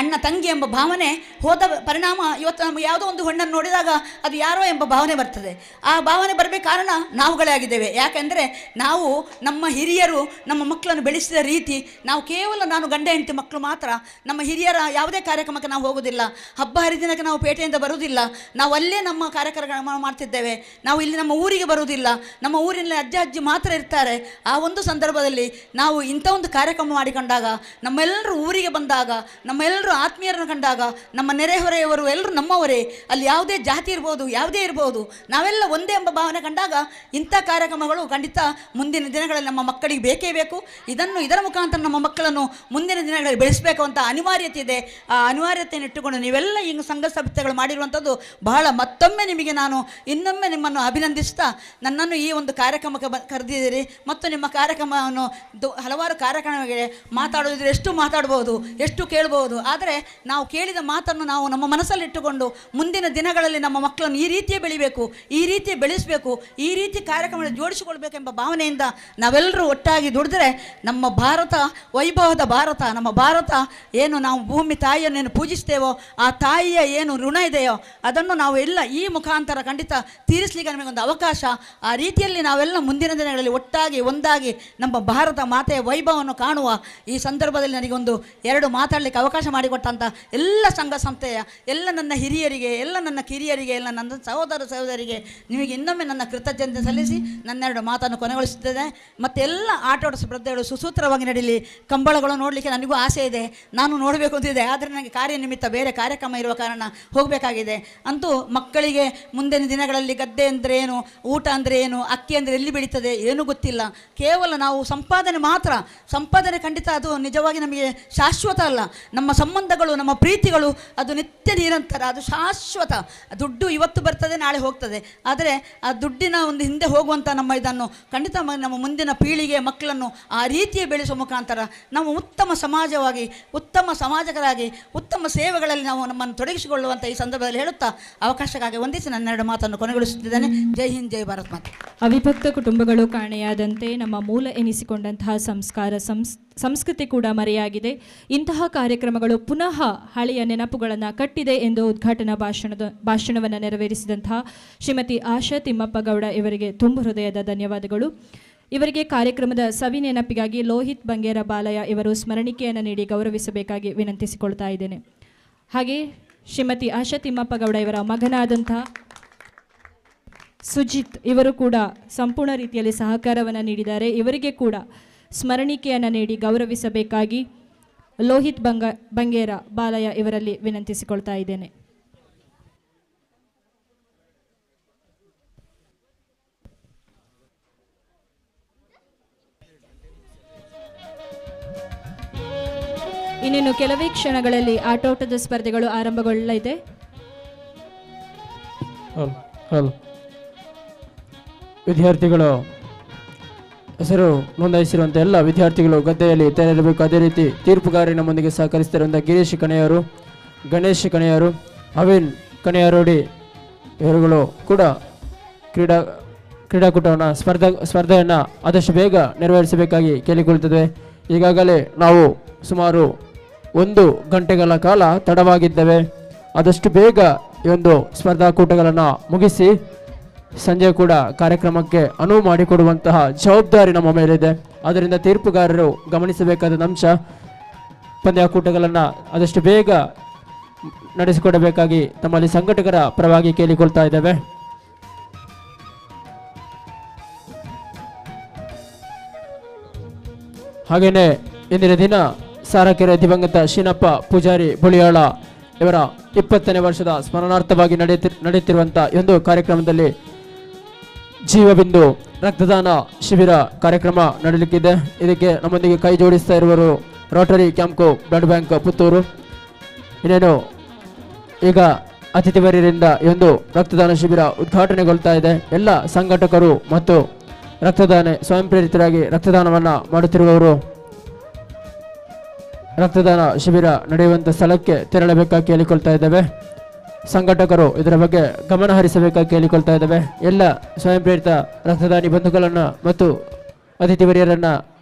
S4: ಅಣ್ಣ ತಂಗಿ ಎಂಬ ಭಾವನೆ ಹೋದ ಪರಿಣಾಮ ಇವತ್ತು ನಮಗೆ ಯಾವುದೋ ಒಂದು ಹೆಣ್ಣನ್ನು ನೋಡಿದಾಗ ಅದು ಯಾರೋ ಎಂಬ ಭಾವನೆ ಬರ್ತದೆ. ಆ ಭಾವನೆ ಬರಬೇಕು ಕಾರಣ ನಾವುಗಳೇ ಆಗಿದ್ದೇವೆ. ಯಾಕೆಂದರೆ ನಾವು ನಮ್ಮ ಹಿರಿಯರು ನಮ್ಮ ಮಕ್ಕಳನ್ನು ಬೆಳೆಸಿದ ರೀತಿ, ನಾವು ಕೇವಲ ನಾನು ಗಂಡ ಹೆಂಡತಿ ಮಕ್ಕಳು ಮಾತ್ರ, ನಮ್ಮ ಹಿರಿಯರ ಯಾವುದೇ ಕಾರ್ಯಕ್ರಮಕ್ಕೆ ನಾವು ಹೋಗೋದಿಲ್ಲ, ಹಬ್ಬ ಹರಿದಿನಕ್ಕೆ ನಾವು ಪೇಟೆಯಿಂದ ಬರುವುದಿಲ್ಲ, ನಾವು ಅಲ್ಲೇ ನಮ್ಮ ಕಾರ್ಯಕ್ರಮ ಮಾಡ್ತಿದ್ದೇವೆ, ನಾವು ಇಲ್ಲಿ ನಮ್ಮ ಊರಿಗೆ ಬರುವುದಿಲ್ಲ, ನಮ್ಮ ಊರಿನಲ್ಲಿ ಅಜ್ಜ ಅಜ್ಜಿ ಮಾತ್ರ ಇರ್ತಾರೆ. ಆ ಒಂದು ಸಂದರ್ಭದಲ್ಲಿ ನಾವು ಇಂಥ ಒಂದು ಕಾರ್ಯಕ್ರಮ ಮಾಡಿಕೊಂಡಾಗ, ನಮ್ಮೆಲ್ಲರೂ ಊರಿಗೆ ಬಂದಾಗ, ನಮ್ಮೆಲ್ಲರೂ ಆತ್ಮೀಯರನ್ನು ಕಂಡಾಗ, ನಮ್ಮ ನೆರೆಹೊರೆಯವರು ಎಲ್ಲರೂ ನಮ್ಮವರೇ, ಅಲ್ಲಿ ಯಾವುದೇ ಜಾತಿ ಇರ್ಬೋದು, ಯಾವುದೇ ಇರ್ಬೋದು, ನಾವೆಲ್ಲ ಒಂದೇ ಎಂಬ ಭಾವನೆ ಕಂಡಾಗ ಇಂಥ ಕಾರ್ಯಕ್ರಮಗಳು ಖಂಡಿತ ಮುಂದಿನ ದಿನಗಳಲ್ಲಿ ನಮ್ಮ ಮಕ್ಕಳಿಗೆ ಬೇಕೇ ಬೇಕು. ಇದರ ಮುಖಾಂತರ ನಮ್ಮ ಮಕ್ಕಳನ್ನು ಮುಂದಿನ ದಿನಗಳಲ್ಲಿ ಬೆಳೆಸಬೇಕು ಅಂತ ಅನಿವಾರ್ಯತೆ ಇದೆ. ಆ ಅನಿವಾರ್ಯತೆಯನ್ನು ಇಟ್ಟುಕೊಂಡು ನೀವೆಲ್ಲ ಈಗ ಸಂಘ ಸಂಸ್ಥೆಗಳು ಮಾಡಿರುವಂಥದ್ದು ಬಹಳ ಮತ್ತೊಮ್ಮೆ ನಿಮಗೆ ನಾನು ಇನ್ನೊಮ್ಮೆ ನಿಮ್ಮನ್ನು ಅಭಿನಂದಿಸ್ತಾ, ನನ್ನನ್ನು ಈ ಒಂದು ಕಾರ್ಯಕ್ರಮಕ್ಕೆ ಕರೆದಿದ್ದೀರಿ ಮತ್ತು ನಿಮ್ಮ ಕಾರ್ಯಕ್ರಮವನ್ನು ಹಲವಾರು ಕಾರ್ಯಕ್ರಮಗಳಿಗೆ ಮಾತಾಡೋದಿದ್ರೆ ಎಷ್ಟು ಮಾತಾಡ್ಬೋದು, ಎಷ್ಟು ಕೇಳ್ಬೋದು. ಆದರೆ ನಾವು ಕೇಳಿದ ಮಾತನ್ನು ನಾವು ನಮ್ಮ ಮನಸ್ಸಲ್ಲಿಟ್ಟುಕೊಂಡು ಮುಂದಿನ ದಿನಗಳಲ್ಲಿ ನಮ್ಮ ಮಕ್ಕಳನ್ನು ಈ ರೀತಿಯೇ ಬೆಳಿಬೇಕು, ಈ ರೀತಿ ಬೆಳೆಸಬೇಕು, ಈ ರೀತಿ ಕಾರ್ಯಕ್ರಮಗಳನ್ನು ಜೋಡಿಸಿಕೊಳ್ಬೇಕೆಂಬ ಭಾವನೆಯಿಂದ ನಾವೆಲ್ಲರೂ ಒಟ್ಟಾಗಿ ದುಡಿದ್ರೆ ನಮ್ಮ ಭಾರತ ವೈಭವದ ಭಾರತ, ನಮ್ಮ ಭಾರತ ಏನು ನಾವು ಭೂಮಿ ತಾಯಿಯನ್ನು ಪೂಜಿಸ್ತೇವೋ ಆ ತಾಯಿಯ ಏನು ಋಣ ಇದೆಯೋ ಅದನ್ನು ನಾವು ಎಲ್ಲ ಈ ಮುಖಾಂತರ ಖಂಡಿತ ತೀರಿಸಲಿಕ್ಕೆ ನಮಗೊಂದು ಅವಕಾಶ. ಆ ರೀತಿಯಲ್ಲಿ ನಾವೆಲ್ಲ ಮುಂದಿನ ದಿನಗಳಲ್ಲಿ ಒಟ್ಟಾಗಿ ಒಂದಾಗಿ ನಮ್ಮ ಭಾರತ ಮಾತೆಯ ವೈಭವವನ್ನು ಕಾಣುವ ಈ ಸಂದರ್ಭದಲ್ಲಿ ನನಗೊಂದು 2 ಮಾತಾಡಲಿಕ್ಕೆ ಅವಕಾಶ ಮಾಡಿಕೊಟ್ಟಂಥ ಎಲ್ಲ ಸಂಘ ಸಂಸ್ಥೆಯ ಎಲ್ಲ ನನ್ನ ಹಿರಿಯರಿಗೆ, ಎಲ್ಲ ನನ್ನ ಕಿರಿಯರಿಗೆ, ಎಲ್ಲ ನನ್ನ ಸಹೋದರಿಗೆ ನಿಮಗೆ ಇನ್ನೊಮ್ಮೆ ನನ್ನ ಕೃತಜ್ಞತೆ ಸಲ್ಲಿಸಿ ನನ್ನೆರಡು ಮಾತನ್ನು ಕೊನೆಗೊಳಿಸುತ್ತದೆ. ಮತ್ತು ಎಲ್ಲ ಆಟೋಟ ಸ್ಪರ್ಧೆಗಳು ಸುಸೂತ್ರವಾಗಿ ನಡೀಲಿ. ಕಂಬಳಗಳು ನೋಡಲಿಕ್ಕೆ ನನಗೂ ಆಸೆ ಇದೆ, ನಾನು ನೋಡಬೇಕು ಅಂತಿದೆ. ಆದರೆ ನನಗೆ ಕಾರ್ಯನಿಮಿತ್ತ ಬೇರೆ ಕಾರ್ಯಕ್ರಮ ಇರುವ ಕಾರಣ ಹೋಗಬೇಕಾಗಿದೆ. ಅಂತೂ ಮಕ್ಕಳಿಗೆ ಮುಂದಿನ ದಿನಗಳಲ್ಲಿ ಗದ್ದೆ ಅಂದರೆ ಏನು, ಊಟ ಅಂದರೆ ಏನು, ಅಕ್ಕಿ ಅಂದರೆ ಎಲ್ಲಿ ಬೆಳೀತದೆ ಏನೂ ಗೊತ್ತಿಲ್ಲ. ಕೇವಲ ನಾವು ಸಂಪಾದನೆ ಮಾತ್ರ. ಸಂಪಾದನೆ ಖಂಡಿತ ಅದು ನಿಜವಾಗಿ ನಮಗೆ ಶಾಶ್ವತ ಅಲ್ಲ. ನಮ್ಮ ಸಂಬಂಧಗಳು, ನಮ್ಮ ಪ್ರೀತಿಗಳು ಅದು ನಿತ್ಯ ನಿರಂತರ, ಅದು ಶಾಶ್ವತ. ದುಡ್ಡು ಇವತ್ತು ಬರ್ತದೆ, ನಾಳೆ ಹೋಗ್ತದೆ. ಆದರೆ ಆ ದುಡ್ಡಿನ ಒಂದು ಹಿಂದೆ ಹೋಗುವಂಥ ನಮ್ಮ ಇದನ್ನು ಖಂಡಿತ ನಮ್ಮ ಮುಂದಿನ ಪೀಳಿಗೆ ಮಕ್ಕಳನ್ನು ಆ ರೀತಿಯೇ ಬೆಳೆಸುವ ಮುಖಾಂತರ ನಾವು ಉತ್ತಮ ಸಮಾಜವಾಗಿ, ಉತ್ತಮ ಸಮಾಜಕರಾಗಿ, ಉತ್ತಮ ಸೇವೆಗಳಲ್ಲಿ ನಾವು ನಮ್ಮನ್ನು ತೊಡಗಿಸಿಕೊಳ್ಳುವಂಥ ಈ ಸಂದರ್ಭದಲ್ಲಿ ಹೇಳುತ್ತಾ ಅವಕಾಶಕ್ಕಾಗಿ ವಂದಿಸಿ ನನ್ನೆರಡು ಮಾತನ್ನು ಕೊನೆಗೊಳಿಸುತ್ತಿದ್ದೇನೆ. ಜೈ ಹಿಂದ್, ಜೈ ಭಾರತ್ ಮಾತೆ.
S3: ಅವಿಭಕ್ತ ಕುಟುಂಬಗಳು ಕಾಣೆಯಾದಂತೆ ನಮ್ಮ ಮೂಲ ಎನಿಸಿಕೊಂಡಂತಹ ಸಂಸ್ಕಾರ ಸಂಸ್ಕೃತಿ ಕೂಡ ಮರೆಯಾಗಿದೆ. ಇಂತಹ ಕಾರ್ಯಕ್ರಮಗಳು ಪುನಃ ಹಳೆಯ ನೆನಪುಗಳನ್ನು ಕಟ್ಟಿದೆ ಎಂದು ಉದ್ಘಾಟನಾ ಭಾಷಣವನ್ನು ನೆರವೇರಿಸಿದಂತಹ ಶ್ರೀಮತಿ ಆಶಾ ತಿಮ್ಮಪ್ಪ ಗೌಡ ಇವರಿಗೆ ತುಂಬ ಹೃದಯದ ಧನ್ಯವಾದಗಳು. ಇವರಿಗೆ ಕಾರ್ಯಕ್ರಮದ ಸವಿ ನೆನಪಿಗಾಗಿ ಲೋಹಿತ್ ಬಂಗೇರ ಬಾಲಯ್ಯ ಇವರು ಸ್ಮರಣಿಕೆಯನ್ನು ನೀಡಿ ಗೌರವಿಸಬೇಕಾಗಿ ವಿನಂತಿಸಿಕೊಳ್ತಾ ಇದ್ದೇನೆ. ಹಾಗೆ ಶ್ರೀಮತಿ ಆಶಾ ತಿಮ್ಮಪ್ಪ ಗೌಡ ಇವರ ಮಗನಾದಂತಹ ಸುಜಿತ್ ಇವರು ಕೂಡ ಸಂಪೂರ್ಣ ರೀತಿಯಲ್ಲಿ ಸಹಕಾರವನ್ನು ನೀಡಿದ್ದಾರೆ. ಇವರಿಗೆ ಕೂಡ ಸ್ಮರಣಿಕೆಯನ್ನು ನೀಡಿ ಗೌರವಿಸಬೇಕಾಗಿ ಲೋಹಿತ್ ಬಂಗೇರ ಬಾಲಯ್ಯ ಇವರಲ್ಲಿ ವಿನಂತಿಸಿಕೊಳ್ತಾ ಇದ್ದೇನೆ. ಇನ್ನೇನು ಕೆಲವೇ ಕ್ಷಣಗಳಲ್ಲಿ ಆಟೋಟದ ಸ್ಪರ್ಧೆಗಳು ಆರಂಭಗೊಳ್ಳಲಿದೆ.
S1: ವಿದ್ಯಾರ್ಥಿಗಳು ಹೆಸರು ನೋಂದಾಯಿಸಿರುವಂಥ ಎಲ್ಲ ವಿದ್ಯಾರ್ಥಿಗಳು ಗದ್ದೆಯಲ್ಲಿ ತೆರಳಬೇಕು. ಅದೇ ರೀತಿ ತೀರ್ಪುಗಾರನ ಮುಂದಿಗೆ ಸಹಕರಿಸುತ್ತಿರುವಂಥ ಗಿರೀಶ್ ಕಣೆಯವರು, ಗಣೇಶ್ ಕಣೆಯವರು, ಅವಿನ್ ಕಣೆಯರೋಡಿ ಇವರುಗಳು ಕೂಡ ಕ್ರೀಡಾಕೂಟವನ್ನು ಸ್ಪರ್ಧೆಯನ್ನು ಆದಷ್ಟು ಬೇಗ ನೆರವೇರಿಸಬೇಕಾಗಿ ಕೇಳಿಕೊಳ್ಳುತ್ತದೆ. ಈಗಾಗಲೇ ನಾವು ಸುಮಾರು 1 ಗಂಟೆಗಳ ಕಾಲ ತಡವಾಗಿದ್ದೇವೆ. ಆದಷ್ಟು ಬೇಗ ಈ ಒಂದು ಸ್ಪರ್ಧಾಕೂಟಗಳನ್ನು ಮುಗಿಸಿ ಸಂಜೆ ಕೂಡ ಕಾರ್ಯಕ್ರಮಕ್ಕೆ ಅನುವು ಮಾಡಿಕೊಡುವಂತಹ ಜವಾಬ್ದಾರಿ ನಮ್ಮ ಮೇಲಿದೆ. ಆದ್ದರಿಂದ ತೀರ್ಪುಗಾರರು ಗಮನಿಸಬೇಕಾದ ಅಂಶ, ಪಂದ್ಯಾಕೂಟಗಳನ್ನು ಆದಷ್ಟು ಬೇಗ ನಡೆಸಿಕೊಡಬೇಕಾಗಿ ತಮ್ಮಲ್ಲಿ ಸಂಘಟಕರ ಪರವಾಗಿ ಕೇಳಿಕೊಳ್ತಾ ಇದ್ದೇವೆ. ಹಾಗೆಯೇ ಇಂದಿನ ದಿನ ಸಾರಕೆರೆ ದಿವಂಗತ ಶೀನಪ್ಪ ಪೂಜಾರಿ ಬುಳಿಯಾಳ ಇವರ 20ನೇ ವರ್ಷದ ಸ್ಮರಣಾರ್ಥವಾಗಿ ನಡೆಯುತ್ತಿರುವಂಥ ಈ ಒಂದು ಕಾರ್ಯಕ್ರಮದಲ್ಲಿ ಜೀವಬಿಂದು ರಕ್ತದಾನ ಶಿಬಿರ ಕಾರ್ಯಕ್ರಮ ನಡೆಯಲಿಕ್ಕಿದೆ. ಇದಕ್ಕೆ ನಮ್ಮೊಂದಿಗೆ ಕೈ ಜೋಡಿಸ್ತಾ ಇರುವರು Rotary Campco blood bank Puttur. ಇನ್ನೇನು ಈಗ ಅತಿಥಿ ವರ್ಯರಿಂದ ಈ ಒಂದು ರಕ್ತದಾನ ಶಿಬಿರ ಉದ್ಘಾಟನೆಗೊಳ್ತಾ ಇದೆ. ಎಲ್ಲ ಸಂಘಟಕರು ಮತ್ತು ಸ್ವಯಂ ಪ್ರೇರಿತರಾಗಿ ರಕ್ತದಾನವನ್ನು ಮಾಡುತ್ತಿರುವವರು ರಕ್ತದಾನ ಶಿಬಿರ ನಡೆಯುವಂಥ ಸ್ಥಳಕ್ಕೆ ತೆರಳಬೇಕಾಗಿ ಕೇಳಿಕೊಳ್ತಾ ಇದ್ದೇವೆ. ಸಂಘಟಕರು ಇದರ ಬಗ್ಗೆ ಗಮನ ಹರಿಸಬೇಕಾಗಿ ಕೇಳಿಕೊಳ್ತಾ ಇದ್ದೇವೆ. ಎಲ್ಲ ಸ್ವಯಂ ಪ್ರೇರಿತ ರಕ್ತದಾನಿ ಬಂಧುಗಳನ್ನು ಮತ್ತು ಅತಿಥಿ ವರ್ಯರನ್ನು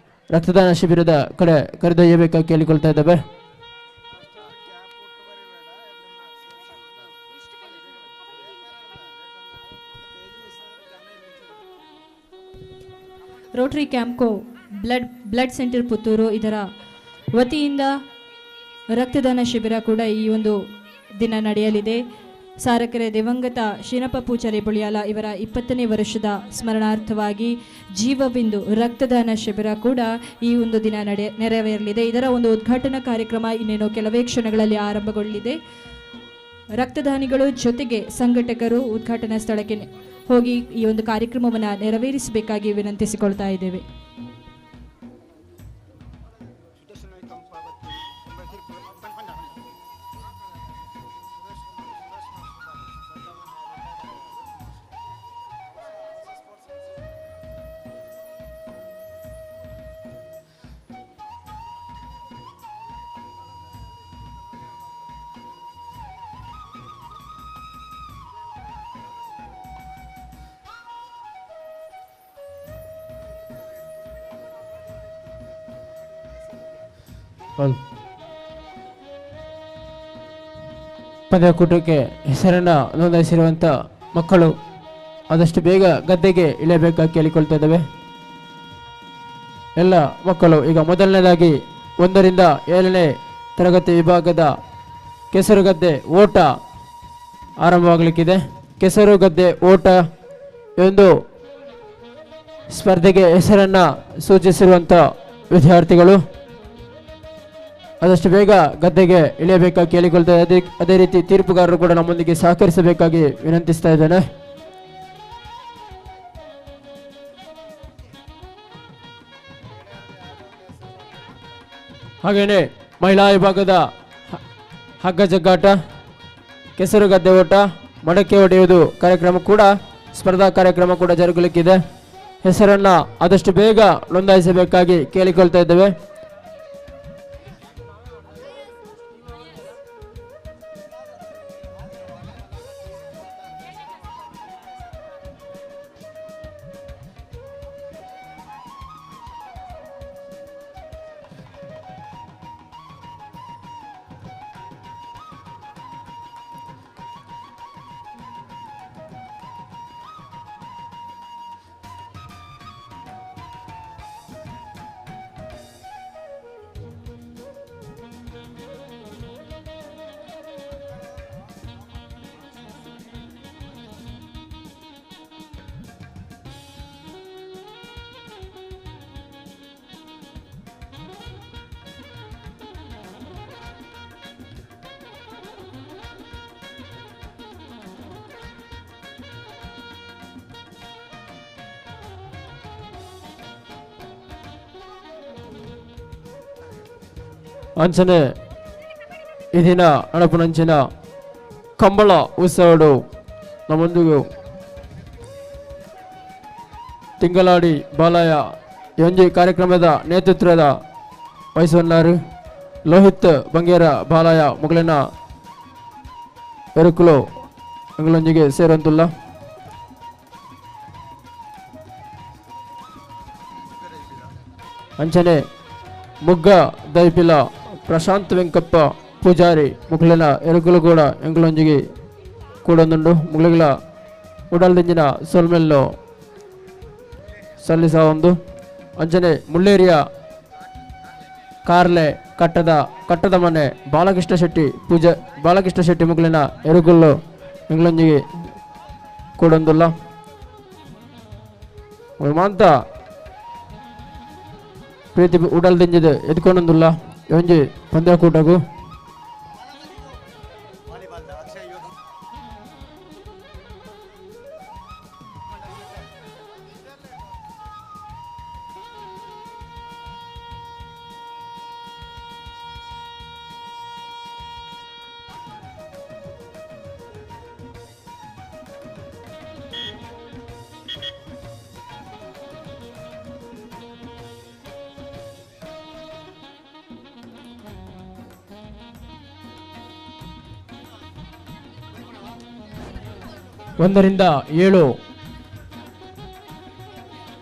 S1: ರಕ್ತದಾನ ಶಿಬಿರದ ಕಡೆ ಕರೆದೊಯ್ಯಬೇಕಾಗಿ ಕೇಳಿಕೊಳ್ತಾ ಇದ್ದೇವೆ.
S3: Rotary Campco blood centre Puttur ಇದರ ವತಿಯಿಂದ ರಕ್ತದಾನ ಶಿಬಿರ ಕೂಡ ಈ ಒಂದು ದಿನ ನಡೆಯಲಿದೆ. ಸಾರಕೆರೆ ದಿವಂಗತ ಶೀನಪ್ಪ ಪೂಜಾರಿ ಬುಳಿಯಾಲ ಇವರ 20ನೇ ವರ್ಷದ ಸ್ಮರಣಾರ್ಥವಾಗಿ ಜೀವಬಿಂದು ರಕ್ತದಾನ ಶಿಬಿರ ಕೂಡ ಈ ಒಂದು ದಿನ ನೆರವೇರಲಿದೆ. ಇದರ ಒಂದು ಉದ್ಘಾಟನಾ ಕಾರ್ಯಕ್ರಮ ಇನ್ನೇನು ಕೆಲವೇ ಕ್ಷಣಗಳಲ್ಲಿ ಆರಂಭಗೊಳ್ಳಲಿದೆ. ರಕ್ತದಾನಿಗಳು ಜೊತೆಗೆ ಸಂಘಟಕರು ಉದ್ಘಾಟನಾ ಸ್ಥಳಕ್ಕೆ ಹೋಗಿ ಈ ಒಂದು ಕಾರ್ಯಕ್ರಮವನ್ನು ನೆರವೇರಿಸಬೇಕಾಗಿ ವಿನಂತಿಸಿಕೊಳ್ತಾ ಇದ್ದೇವೆ.
S1: ಪಂದ್ಯಾಕೂಟಕ್ಕೆ ಹೆಸರನ್ನು ನೋಂದಾಯಿಸಿರುವಂಥ ಮಕ್ಕಳು ಆದಷ್ಟು ಬೇಗ ಗದ್ದೆಗೆ ಇಳಿಯಬೇಕಾಗಿ ಕೇಳಿಕೊಳ್ತಾ ಇದ್ದೇವೆ. ಎಲ್ಲ ಮಕ್ಕಳು ಈಗ ಮೊದಲನೇದಾಗಿ 1ರಿಂದ 7ನೇ ತರಗತಿ ವಿಭಾಗದ ಕೆಸರುಗದ್ದೆ ಓಟ ಆರಂಭವಾಗಲಿಕ್ಕಿದೆ. ಕೆಸರುಗದ್ದೆ ಓಟ ಎಂದು ಸ್ಪರ್ಧೆಗೆ ಹೆಸರನ್ನು ಸೂಚಿಸಿರುವಂಥ ವಿದ್ಯಾರ್ಥಿಗಳು ಆದಷ್ಟು ಬೇಗ ಗದ್ದೆಗೆ ಇಳಿಯಬೇಕಾಗಿ ಕೇಳಿಕೊಳ್ತಾರೆ. ಅದೇ ರೀತಿ ತೀರ್ಪುಗಾರರು ಕೂಡ ನಮ್ಮೊಂದಿಗೆ ಸಹಕರಿಸಬೇಕಾಗಿ ವಿನಂತಿಸ್ತಾ ಇದ್ದೇನೆ. ಹಾಗೆಯೇ ಮಹಿಳಾ ವಿಭಾಗದ ಹಗ್ಗ ಜಗ್ಗಾಟ, ಕೆಸರುಗದ್ದೆ ಓಟ, ಮಡಕೆ ಹೊಡೆಯುವುದು ಕಾರ್ಯಕ್ರಮ ಕೂಡ ಸ್ಪರ್ಧಾ ಕಾರ್ಯಕ್ರಮ ಕೂಡ ಜರುಗಲಿಕ್ಕಿದೆ. ಹೆಸರನ್ನು ಆದಷ್ಟು ಬೇಗ ನೋಂದಾಯಿಸಬೇಕಾಗಿ ಕೇಳಿಕೊಳ್ತಾ ಇದ್ದೇವೆ. ಅಂಚನೆ ಈ ದಿನ ಅಣಪನಂಚಿನ ಕಂಬಳ ಉತ್ಸವಡು ನಮ್ಮೊಂದಿಗೂ ತಿಂಗಳಾಡಿ ಬಾಲಯ ಒಂಜಿ ಕಾರ್ಯಕ್ರಮದ ನೇತೃತ್ವದ ವಹಿಸುವನ್ನಾರು ಲೋಹಿತ್ ಬಂಗೇರ ಬಾಲಯ ಮುಗಳಿನ ಎರುಕುಲು ಎಂಗಳೊಂದಿಗೆ ಸೇರುವಂತುಲ್ಲ. ಅಂಚನೆ ಮುಗ್ಗ ದೈಪಿಲ ಪ್ರಶಾಂತ್ ವೆಂಕಪ್ಪ ಪೂಜಾರಿ ಮುಗಳಿನ ಎರುಕುಲು ಕೂಡ ಎಂಗಳೊಂದಿಗೆ ಕೂಡೊಂದುಂಡು. ಮುಗಳಿಗಳ ಉಡಲ್ದಿಂಜಿನ ಸೊಲ್ಮೆಲ್ಲು ಸಲ್ಲಿಸ ಒಂದು ಅಂಚನೆ ಮುಳ್ಳೇರಿಯ ಕಾರ್ಲೆ ಕಟ್ಟದ ಮನೆ ಬಾಲಕೃಷ್ಣ ಶೆಟ್ಟಿ ಮುಗಳಿನ ಎರುಗುಲ್ಲು ಎಂಗಳೊಂದಿಗೆ ಕೂಡೊಂದುಲ್ಲ. ಮಾಂತ ಪ್ರೀತಿ ಉಡಲ್ ದಿಂಜಿದು ಎದ್ಕೊಂಡೊಂದುಲ್ಲ ಒಂಜಿ ಪಂದ್ಯಕೂಟಗೂ ಒಂದರಿಂದ 7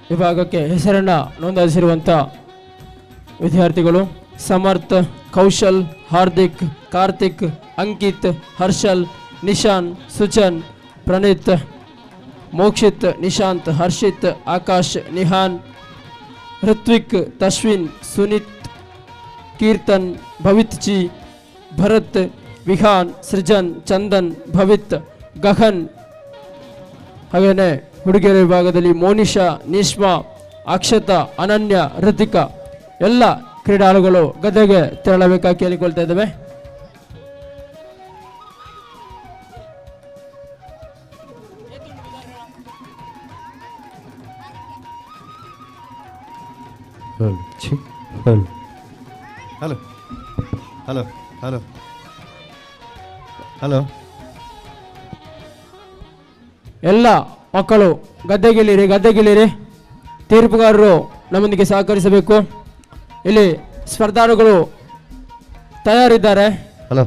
S1: ವಿಭಾಗಕ್ಕೆ ಹೆಸರನ್ನು ನೋಂದಾಯಿಸಿರುವಂಥ ವಿದ್ಯಾರ್ಥಿಗಳು ಸಮರ್ಥ್, ಕೌಶಲ್, ಹಾರ್ದಿಕ್, ಕಾರ್ತಿಕ್, ಅಂಕಿತ್, ಹರ್ಷಲ್, ನಿಶಾನ್, ಸುಚನ್, ಪ್ರಣೀತ್, ಮೋಕ್ಷಿತ್, ನಿಶಾಂತ್, ಹರ್ಷಿತ್, ಆಕಾಶ್, ನಿಹಾನ್, ಋತ್ವಿಕ್, ತಶ್ವಿನ್, ಸುನಿತ್, ಕೀರ್ತನ್, ಭವಿತ್ ಜಿ, ಭರತ್, ವಿಹಾನ್, ಸೃಜನ್, ಚಂದನ್, ಭವಿತ್, ಗಗನ್, ಹಾಗೆಯೇ ಹುಡುಗಿಯರ ವಿಭಾಗದಲ್ಲಿ ಮೋನಿಶಾ, ನೀಶ್ಮಾ, ಅಕ್ಷತಾ, ಅನನ್ಯ, ಋತಿಕಾ ಎಲ್ಲ ಕ್ರೀಡಾಳುಗಳು ಗದ್ದೆಗೆ ತೆರಳಬೇಕಾಗಿ ಕೇಳಿಕೊಳ್ತಾ ಇದ್ದೇವೆ.
S5: ಹಲೋ ಹಲೋ ಹಲೋ ಹಲೋ
S1: ಎಲ್ಲ ಮಕ್ಕಳು ಗದ್ದೆಗಿಳಿರಿ. ತೀರ್ಪುಗಾರರು ನಮ್ಮೊಂದಿಗೆ ಸಹಕರಿಸಬೇಕು. ಇಲ್ಲಿ ಸ್ಪರ್ಧಾಳುಗಳು ತಯಾರಿದ್ದಾರೆ.
S5: ಹಲೋ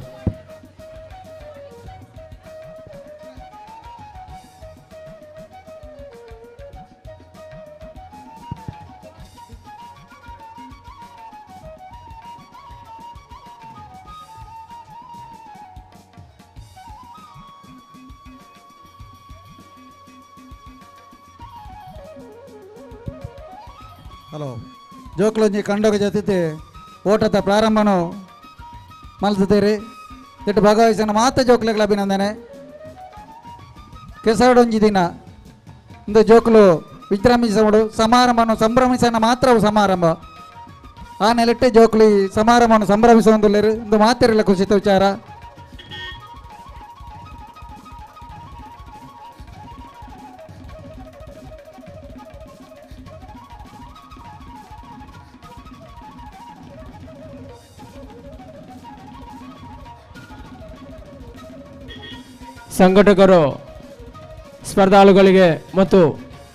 S2: ಹಲೋ ಜೋಕ್ಲೊಂಜಿ ಕಂಡೋಗ ಜೊತೆ ಓಟದ ಪ್ರಾರಂಭನು ಮಲ್ತಿದ್ದೇವೆ ಇಟ್ಟು ಭಾಗವಹಿಸಿದ ಮಾತ ಜೋಕ್ಲೆಗಳ ಅಭಿನಂದನೆ. ಕೆಸರಡೊಂಜಿ ದಿನ ಇಂದು ಜೋಕ್ಲು ವಿಜೃಂಭಿಸೋಡು ಸಮಾರಂಭವನ್ನು ಸಂಭ್ರಮಿಸನ ಮಾತ್ರವು ಸಮಾರಂಭ ಆ ನೆಲೆಟ್ಟೆ ಜೋಕ್ಲಿ ಸಮಾರಂಭವನ್ನು ಸಂಭ್ರಮಿಸುವಂದುಲ್ಲೇರು ಇಂದು ಮಾತಿರಲ್ಲ ಖುಷಿತ ವಿಚಾರ.
S1: ಸಂಘಟಕರು ಸ್ಪರ್ಧಾಳುಗಳಿಗೆ ಮತ್ತು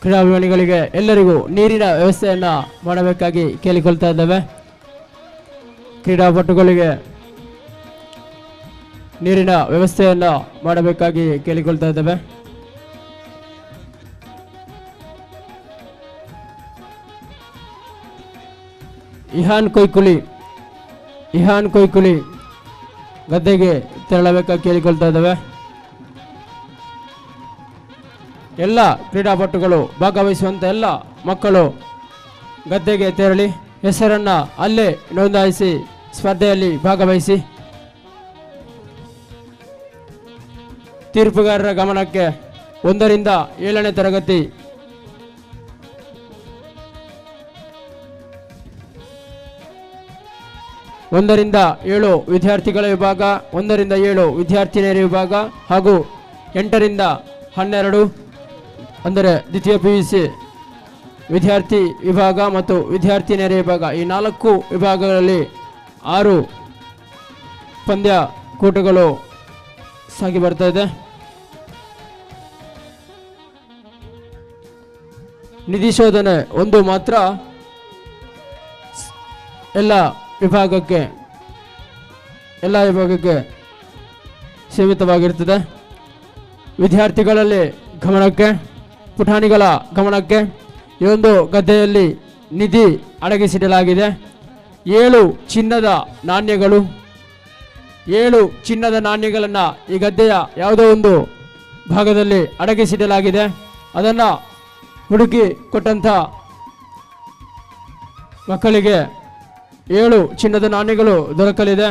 S1: ಕ್ರೀಡಾಭಿಮಾನಿಗಳಿಗೆ ಎಲ್ಲರಿಗೂ ನೀರಿನ ವ್ಯವಸ್ಥೆಯನ್ನು ಮಾಡಬೇಕಾಗಿ ಕೇಳಿಕೊಳ್ತಾ ಇದ್ದೇವೆ. ಕ್ರೀಡಾಪಟುಗಳಿಗೆ ನೀರಿನ ವ್ಯವಸ್ಥೆಯನ್ನು ಮಾಡಬೇಕಾಗಿ ಕೇಳಿಕೊಳ್ತಾ ಇದ್ದೇವೆ. ಇಹಾನ್ ಕೊಯ್ಕುಲಿ ಗದ್ದೆಗೆ ತೆರಳಬೇಕಾಗಿ ಕೇಳಿಕೊಳ್ತಾ ಇದ್ದೇವೆ. ಎಲ್ಲ ಕ್ರೀಡಾಪಟುಗಳು ಭಾಗವಹಿಸುವಂಥ ಎಲ್ಲ ಮಕ್ಕಳು ಗದ್ದೆಗೆ ತೆರಳಿ ಹೆಸರನ್ನು ಅಲ್ಲೇ ನೋಂದಾಯಿಸಿ ಸ್ಪರ್ಧೆಯಲ್ಲಿ ಭಾಗವಹಿಸಿ. ತೀರ್ಪುಗಾರರ ಗಮನಕ್ಕೆ 1ರಿಂದ 7ನೇ ತರಗತಿ ಒಂದರಿಂದ 7 ವಿದ್ಯಾರ್ಥಿಗಳ ವಿಭಾಗ, 1ರಿಂದ 7 ವಿದ್ಯಾರ್ಥಿನಿಯರ ವಿಭಾಗ ಹಾಗೂ 8ರಿಂದ 12 ಅಂದರೆ ದ್ವಿತೀಯ PUC ವಿದ್ಯಾರ್ಥಿ ವಿಭಾಗ ಮತ್ತು ವಿದ್ಯಾರ್ಥಿನಿಯರ ವಿಭಾಗ ಈ 4 ವಿಭಾಗಗಳಲ್ಲಿ 6 ಪಂದ್ಯಕೂಟಗಳು ಸಾಗಿ ಬರ್ತಾ ಇದೆ. ನಿಧಿ ಶೋಧನೆ ಒಂದು ಮಾತ್ರ ಎಲ್ಲ ವಿಭಾಗಕ್ಕೆ ಸೀಮಿತವಾಗಿರ್ತದೆ. ವಿದ್ಯಾರ್ಥಿಗಳಲ್ಲಿ ಗಮನಕ್ಕೆ, ಪುಟಾಣಿಗಳ ಗಮನಕ್ಕೆ, ಈ ಒಂದು ಗದ್ದೆಯಲ್ಲಿ ನಿಧಿ ಅಡಗಿಸಿಡಲಾಗಿದೆ. 7 ಚಿನ್ನದ ನಾಣ್ಯಗಳನ್ನು ಈ ಗದ್ದೆಯ ಯಾವುದೋ ಒಂದು ಭಾಗದಲ್ಲಿ ಅಡಗಿಸಿಡಲಾಗಿದೆ. ಅದನ್ನು ಹುಡುಕಿ ಕೊಟ್ಟಂಥ ಮಕ್ಕಳಿಗೆ 7 ಚಿನ್ನದ ನಾಣ್ಯಗಳು ದೊರಕಲಿದೆ.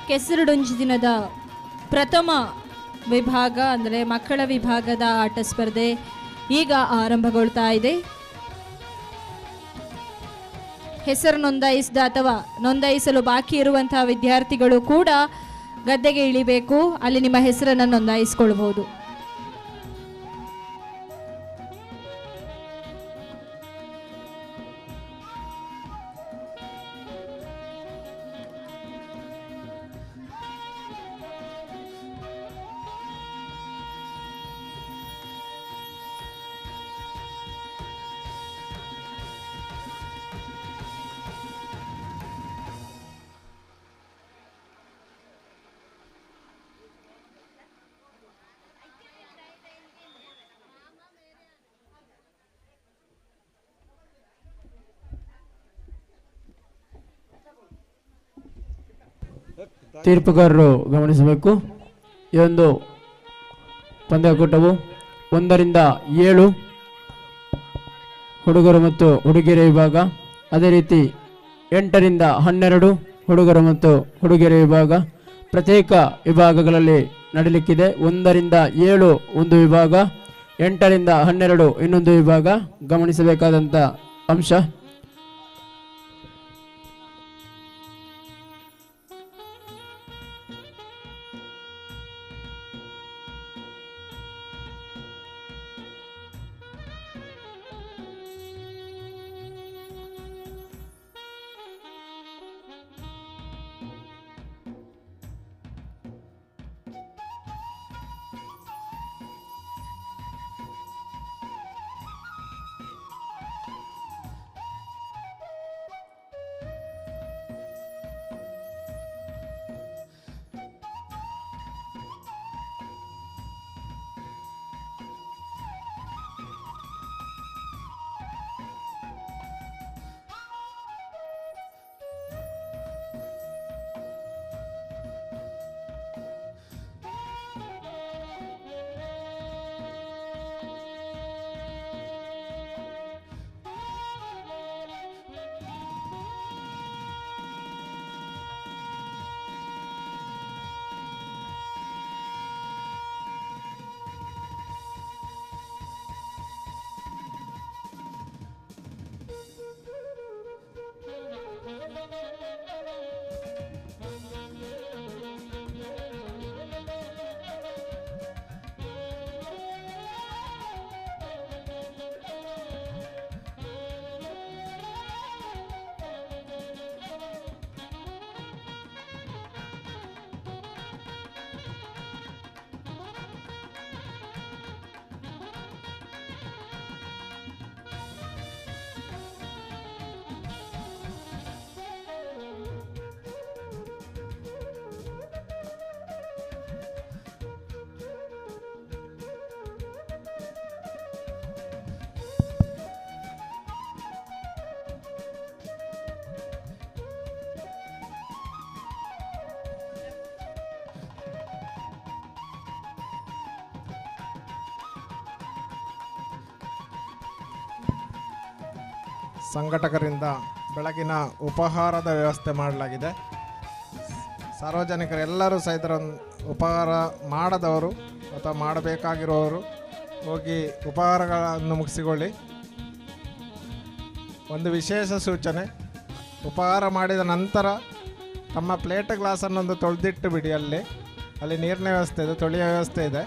S3: ಕೆಸರಡೊಂಜಿ ದಿನದ ಪ್ರಥಮ ವಿಭಾಗ ಅಂದರೆ ಮಕ್ಕಳ ವಿಭಾಗದ ಆಟ ಸ್ಪರ್ಧೆ ಈಗ ಆರಂಭಗೊಳ್ತಾ ಇದೆ. ಹೆಸರು ನೋಂದಾಯಿಸಿದ ಅಥವಾ ನೋಂದಾಯಿಸಲು ಬಾಕಿ ಇರುವಂತಹ ವಿದ್ಯಾರ್ಥಿಗಳು ಕೂಡ ಗದ್ದೆಗೆ ಇಳಿಬೇಕು. ಅಲ್ಲಿ ನಿಮ್ಮ ಹೆಸರನ್ನು ನೋಂದಾಯಿಸಿಕೊಳ್ಬಹುದು.
S1: ತೀರ್ಪುಗಾರರು ಗಮನಿಸಬೇಕು. ಈ ಒಂದು ಪಂದ್ಯಾಕೂಟವು 1ರಿಂದ 7 ಹುಡುಗರು ಮತ್ತು ಹುಡುಗಿಯರ ವಿಭಾಗ, ಅದೇ ರೀತಿ 8ರಿಂದ 12 ಹುಡುಗರು ಮತ್ತು ಹುಡುಗಿಯರ ವಿಭಾಗ ಪ್ರತ್ಯೇಕ ವಿಭಾಗಗಳಲ್ಲಿ ನಡೆಯಲಿಕ್ಕಿದೆ. 1ರಿಂದ 7 ಒಂದು ವಿಭಾಗ, 8ರಿಂದ 12 ಇನ್ನೊಂದು ವಿಭಾಗ. ಗಮನಿಸಬೇಕಾದಂಥ ಅಂಶ.
S6: ಸಂಘಟಕರಿಂದ ಬೆಳಗಿನ ಉಪಹಾರದ ವ್ಯವಸ್ಥೆ ಮಾಡಲಾಗಿದೆ. ಸಾರ್ವಜನಿಕರೆಲ್ಲರೂ ಸಹ ಇದರ ಉಪಹಾರ ಮಾಡದವರು ಅಥವಾ ಮಾಡಬೇಕಾಗಿರುವವರು ಹೋಗಿ ಉಪಹಾರಗಳನ್ನು ಮುಗಿಸಿಕೊಳ್ಳಿ. ಒಂದು ವಿಶೇಷ ಸೂಚನೆ, ಉಪಹಾರ ಮಾಡಿದ ನಂತರ ತಮ್ಮ ಪ್ಲೇಟ್ ಗ್ಲಾಸನ್ನೊಂದು ತೊಳೆದಿಟ್ಟು ಬಿಡಿ. ಅಲ್ಲಿ ನೀರಿನ ವ್ಯವಸ್ಥೆ ಇದೆ, ತೊಳೆಯ ವ್ಯವಸ್ಥೆ ಇದೆ.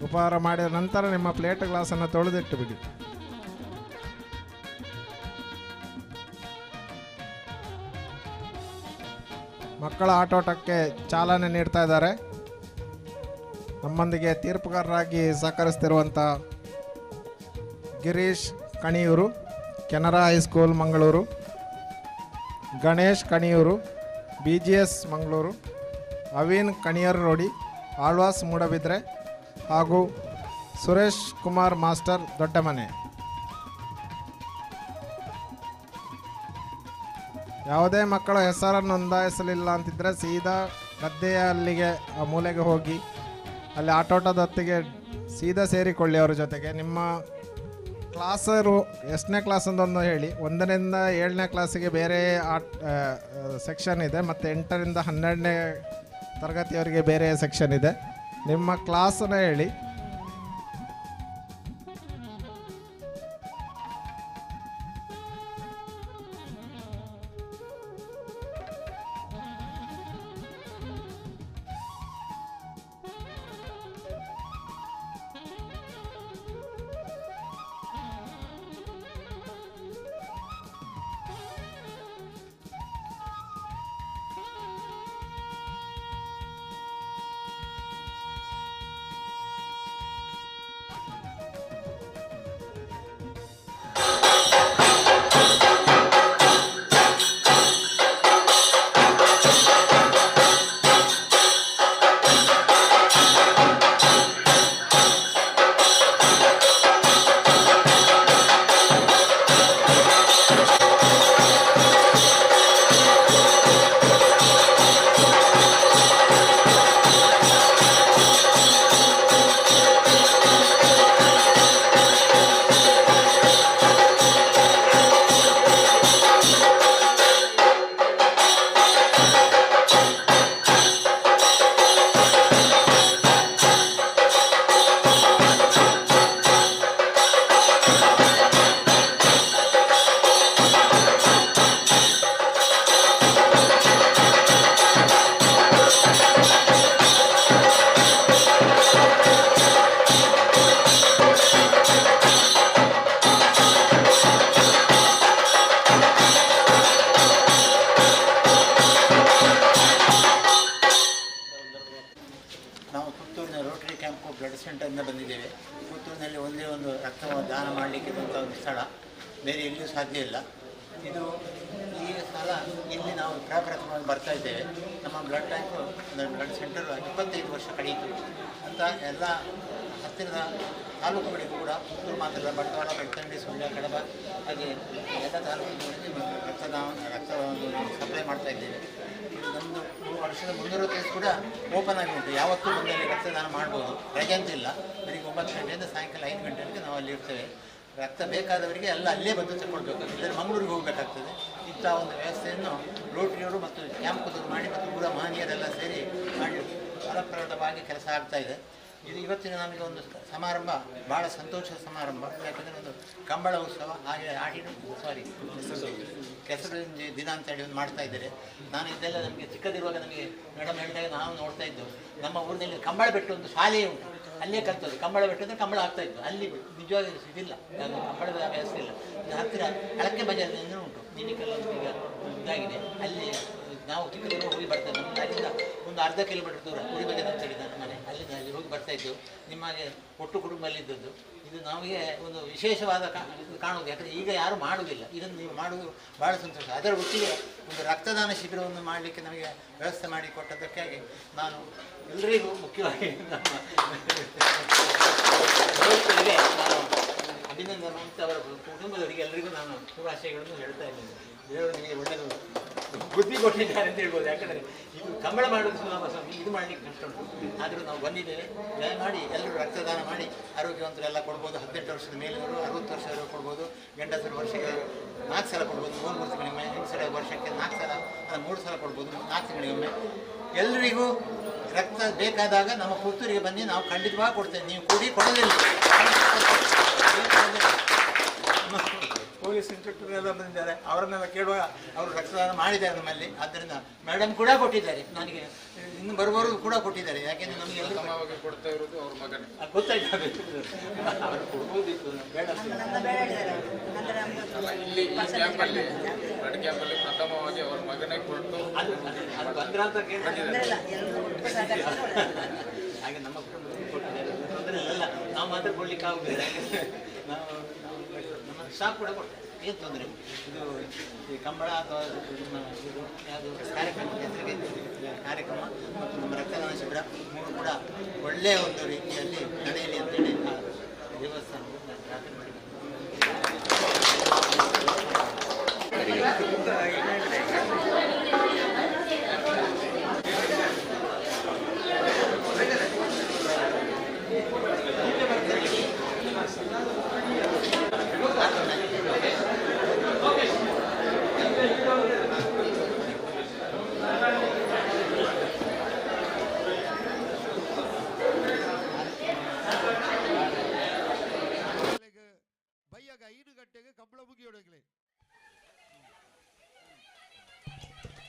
S6: ಉಪಹಾರ ಮಾಡಿದ ನಂತರ ನಿಮ್ಮ ಪ್ಲೇಟ್ ಗ್ಲಾಸನ್ನು ತೊಳೆದಿಟ್ಟು ಬಿಡಿ. ಮಕ್ಕಳ ಆಟೋಟಕ್ಕೆ ಚಾಲನೆ ನೀಡ್ತಾ ಇದ್ದಾರೆ. ನಮ್ಮೊಂದಿಗೆ ತೀರ್ಪುಗಾರರಾಗಿ ಸಹಕರಿಸ್ತಿರುವಂಥ ಗಿರೀಶ್ ಕಣಿಯೂರು, ಕೆನರಾ ಹೈಸ್ಕೂಲ್ ಮಂಗಳೂರು, ಗಣೇಶ್ ಕಣಿಯೂರು, BGS ಮಂಗಳೂರು, ಅವೀನ್ ಕಣಿಯರ್ ರೋಡಿ, ಆಳ್ವಾಸ್ ಮೂಡಬಿದ್ರೆ ಹಾಗೂ ಸುರೇಶ್ ಕುಮಾರ್ ಮಾಸ್ಟರ್ ದೊಡ್ಡಮನೆ. ಯಾವುದೇ ಮಕ್ಕಳ ಹೆಸರನ್ನು ನೋಂದಾಯಿಸಲಿಲ್ಲ ಅಂತಿದ್ದರೆ ಸೀದಾ ಗದ್ದೆಯ ಅಲ್ಲಿಗೆ ಆ ಮೂಲೆಗೆ ಹೋಗಿ ಅಲ್ಲಿ ಆಟೋಟದ ಹೊತ್ತಿಗೆ ಸೀದಾ ಸೇರಿಕೊಳ್ಳಿ. ಅವರ ಜೊತೆಗೆ ನಿಮ್ಮ ಕ್ಲಾಸರು ಎಷ್ಟನೇ ಕ್ಲಾಸ್ ಅಂತಂದು ಹೇಳಿ. 1ರಿಂದ 7ನೇ ಕ್ಲಾಸಿಗೆ ಬೇರೆ ಸೆಕ್ಷನ್ ಇದೆ, ಮತ್ತು 8ರಿಂದ 12ನೇ ತರಗತಿಯವರಿಗೆ ಬೇರೆ ಸೆಕ್ಷನ್ ಇದೆ. ನಿಮ್ಮ ಕ್ಲಾಸನ್ನು ಹೇಳಿ.
S7: ನಾವು ಪುತ್ತೂರಿನ ರೋಟರಿ ಕ್ಯಾಂಪ್ ಬ್ಲಡ್ ಸೆಂಟರಿಂದ ಬಂದಿದ್ದೇವೆ. ಪುತ್ತೂರಿನಲ್ಲಿ ಒಂದೇ ಒಂದು ರಕ್ತವನ್ನು ದಾನ ಮಾಡಲಿಕ್ಕೆ ಇರುವಂಥ ಒಂದು ಸ್ಥಳ ಬೇರೆ ಎಲ್ಲಿಯೂ ಸಾಧ್ಯ ಇಲ್ಲ. ಇದು ಈ ಸಲ ಇಲ್ಲಿ ನಾವು ಪ್ರಪ್ರಥಮವಾಗಿ ಬರ್ತಾ ಇದ್ದೇವೆ. ನಮ್ಮ ಬ್ಲಡ್ ಬ್ಯಾಂಕು ಬ್ಲಡ್ ಸೆಂಟರ್ 25 ವರ್ಷ ಕಳೆಯಿತು ಅಂತ ಎಲ್ಲ ಹತ್ತಿರದ ತಾಲೂಕುಗಳಿಗೂ ಕೂಡ ಪುತ್ತೂರು ಮಾತ್ರ ಬಂಟ್ವಾಳ, ಬೆಳ್ತಂಗಡಿ, ಸುಳ್ಯ, ಕಡಬ ಹಾಗೆ ಎಲ್ಲ ತಾಲೂಕುಗಳಿಗೆ ರಕ್ತವನ್ನು ನಾವು ಸಪ್ಲೈ ಮಾಡ್ತಾ ಇದ್ದೇವೆ. ನಮ್ಮದು ವರ್ಷದ 360 ದಿವಸ ಕೂಡ ಓಪನ್ ಆಗಿ ಉಂಟು. ಯಾವತ್ತೂ ಬಂದಲ್ಲಿ ರಕ್ತದಾನ ಮಾಡ್ಬೋದು, ರಜೆ ಅಂತಿಲ್ಲ. ಬೆಳಿಗ್ಗೆ 9 ಗಂಟೆಯಿಂದ ಸಾಯಂಕಾಲ 5 ಗಂಟೆವರೆಗೆ ನಾವು ಅಲ್ಲಿ ಇರ್ತೇವೆ. ರಕ್ತ ಬೇಕಾದವರಿಗೆ ಎಲ್ಲ ಅಲ್ಲೇ ಬಂದು ತಗೊಳ್ಬೇಕು, ಇಲ್ಲದ್ರೆ ಮಂಗಳೂರಿಗೆ ಹೋಗಬೇಕಾಗ್ತದೆ. ಇಂಥ ಒಂದು ವ್ಯವಸ್ಥೆಯನ್ನು ರೋಟರಿಯವರು ಮತ್ತು ಕ್ಯಾಂಪುದವರು ಮಾಡಿ ಮತ್ತು ಊರ ಮಹನೀಯರೆಲ್ಲ ಸೇರಿ ಮಾಡಿ ಫಲಪ್ರದವಾಗಿ ಕೆಲಸ ಆಗ್ತಾ ಇದೆ. ಇದು ಇವತ್ತಿನ ನಮಗೆ ಒಂದು ಸಮಾರಂಭ, ಭಾಳ ಸಂತೋಷದ ಸಮಾರಂಭ. ಯಾಕಂದರೆ ಒಂದು ಕಂಬಳ ಉತ್ಸವ ಹಾಗೆ ಕೆಸರು ದಿನ ಅಂತೇಳಿ ಒಂದು ಮಾಡ್ತಾ ಇದ್ದಾರೆ. ನಾನು ಇದೆಲ್ಲ ನಮಗೆ ಚಿಕ್ಕದಿರುವಾಗ ನಮಗೆ ಮೇಡಮ್ ಹೇಳಿದಾಗ ನಾವು ನೋಡ್ತಾ ಇದ್ದೆವು. ನಮ್ಮ ಊರಿನಲ್ಲಿ ಕಂಬಳ ಬೆಟ್ಟು ಒಂದು ಶಾಲೆಯೇ ಉಂಟು, ಅಲ್ಲೇ ಕಲ್ತದ್ದು. ಕಂಬಳ ಬೆಟ್ಟಂದರೆ ಕಂಬಳ ಆಗ್ತಾಯಿತ್ತು. ಅಲ್ಲಿ ನಿಜವಾಗಿ ಇದಿಲ್ಲ, ಕಂಬಳದ ವ್ಯವಸ್ಥೆ ಇಲ್ಲ. ಇದು ಹತ್ತಿರ ಅಳಕೆ ಬಜಾರ್ನಲ್ಲಿ ಉಂಟು, ನಿನ್ನೆಲ್ಲ ಈಗ ಇದಾಗಿದೆ. ಅಲ್ಲಿ ನಾವು ಚಿಕ್ಕದಿರುವ ಹೋಗಿ ಬರ್ತೇವೆ. ನಮ್ಮದು ಅಲ್ಲಿಂದ ಒಂದು ಅರ್ಧ ಕಿಲೋಮೀಟರ್ ದೂರ ಉಳಿಬಜಾರ್ ಅಂತೇಳಿ ನನ್ನ ಮನೆ, ಅಲ್ಲಿಂದ ಅಲ್ಲಿ ಹೋಗಿ ಬರ್ತಾಯಿದ್ದೆವು. ನಿಮಗೆ ಒಟ್ಟು ಕುಟುಂಬದಲ್ಲಿದ್ದದ್ದು ಇದು ನಮಗೆ ಒಂದು ವಿಶೇಷವಾದ ಕಾಣುವುದು. ಯಾಕಂದರೆ ಈಗ ಯಾರೂ ಮಾಡುವುದಿಲ್ಲ. ಇದನ್ನು ನೀವು ಮಾಡುವುದು ಭಾಳ ಸಂತೋಷ. ಅದರ ಒಟ್ಟಿಗೆ ಒಂದು ರಕ್ತದಾನ ಶಿಬಿರವನ್ನು ಮಾಡಲಿಕ್ಕೆ ನಮಗೆ ವ್ಯವಸ್ಥೆ ಮಾಡಿಕೊಟ್ಟದಕ್ಕಾಗಿ ನಾನು ಎಲ್ಲರಿಗೂ, ಮುಖ್ಯವಾಗಿ ನಮ್ಮ ದೋಸ್ತರಿಗೆ ನಾನು ಅಭಿನಂದನೆ ಮತ್ತು ಅವರ ಕುಟುಂಬದವರಿಗೆ ಎಲ್ಲರಿಗೂ ನಾನು ಶುಭಾಶಯಗಳನ್ನು ಹೇಳ್ತಾ ಇದ್ದೇನೆ. ದೇವರು ನಿಮಗೆ ಒಳ್ಳೆಯದು ಬುದ್ಧಿ ಕೊಟ್ಟಿದ್ದಾರೆ ಅಂತ ಹೇಳ್ಬೋದು. ಯಾಕಂದರೆ ಇದು ಕಂಬಳ ಮಾಡೋದು ಸುಲಭ ಸ್ವಾಮಿ, ಇದು ಮಾಡಲಿಕ್ಕೆ ಕಷ್ಟ ಉಂಟು. ಆದರೂ ನಾವು ಬಂದಿದ್ದೇವೆ. ದಯಮಾಡಿ ಎಲ್ಲರೂ ರಕ್ತದಾನ ಮಾಡಿ ಆರೋಗ್ಯವಂತರೆಲ್ಲ ಕೊಡ್ಬೋದು. 18 ವರ್ಷದ ಮೇಲಿನವರು 60 ವರ್ಷದವರು ಕೊಡ್ಬೋದು. ಗಂಡಸರು ವರ್ಷಕ್ಕೆ 4 ಸಲ ಕೊಡ್ಬೋದು, 3 ತಿಂಗಳಿಗೊಮ್ಮೆ. ಹೆಂಗಸರ ವರ್ಷಕ್ಕೆ 4 ಸಲ, 3 ಸಲ ಕೊಡ್ಬೋದು, 4 ತಿಂಗಳಿಗೊಮ್ಮೆ. ಎಲ್ಲರಿಗೂ ರಕ್ತ ಬೇಕಾದಾಗ ನಮ್ಮ ಪುತ್ತೂರಿಗೆ ಬನ್ನಿ, ನಾವು ಖಂಡಿತವಾಗಿ ಕೊಡ್ತೇವೆ. ನೀವು ಕೂಡಿ ಕೊಡೋದಿಲ್ಲ. ಪೊಲೀಸ್ ಇನ್ಸ್ಪೆಕ್ಟರ್ ಎಲ್ಲ ಬಂದಿದ್ದಾರೆ, ಅವರನ್ನೆಲ್ಲ ಕೇಳುವಾಗ ಅವರು ರಕ್ತದಾನ ಮಾಡಿದ್ದಾರೆ ನಮ್ಮಲ್ಲಿ. ಆದ್ದರಿಂದ ಮೇಡಮ್ ಕೂಡ ಕೊಟ್ಟಿದ್ದಾರೆ, ನನಗೆ ಇನ್ನು ಬರುವವರು ಕೂಡ ಕೊಟ್ಟಿದ್ದಾರೆ. ಯಾಕೆಂದರೆ ನಮಗೆ ಎಲ್ಲರೂ ಕೊಡ್ತಾ ಇರೋದು ಅವ್ರ ಮಗನೇ ಗೊತ್ತಾಯ್ತು. ಅವರು ಕೊಡ್ಬೋದಿತ್ತು, ಬೇಡ. ಇಲ್ಲಿ ಕ್ಯಾಂಪಲ್ಲಿ ಬ್ಲಡ್ ಕ್ಯಾಂಪಲ್ಲಿ ಪ್ರಥಮವಾಗಿ ಅವ್ರ ಮಗನೇ ಕೊಟ್ಟು ಅದು ಬಂದ್ರ ಅಂತ ಕೇಳಿದ್ರೆ ಹಾಗೆ ನಮ್ಮ ಕುಟುಂಬದಲ್ಲಿ ಕೊಟ್ಟಿದ್ದಾರೆ. ತೊಂದರೆ ಇಲ್ಲ, ನಾವು ಮಾತ್ರ ಕೊಡ್ಲಿಕ್ಕೆ ಆಗುದಿಲ್ಲ. ನಾವು ನಮ್ಮ ಸ್ಟಾಫ್ ಕೂಡ ಕೊಡ್ತೇವೆ, ಏನು ತೊಂದರೆ. ಇದು ಈ ಕಂಬಳ ಅಥವಾ ಇದು ಯಾವುದು ಕಾರ್ಯಕ್ರಮದ ಹೆಸರಿಗೆ ಕಾರ್ಯಕ್ರಮ ಮತ್ತು ನಮ್ಮ ರಕ್ತದಾನ ಶಿಬಿರ 3 ಕೂಡ ಒಳ್ಳೆಯ ಒಂದು ರೀತಿಯಲ್ಲಿ ನಡೆಯಲಿ ಅಂತೇಳಿ ದೇವಸ್ಥಾನವು ನಾನು ಪ್ರಾರ್ಥನೆ ಮಾಡಿದ್ದೇನೆ.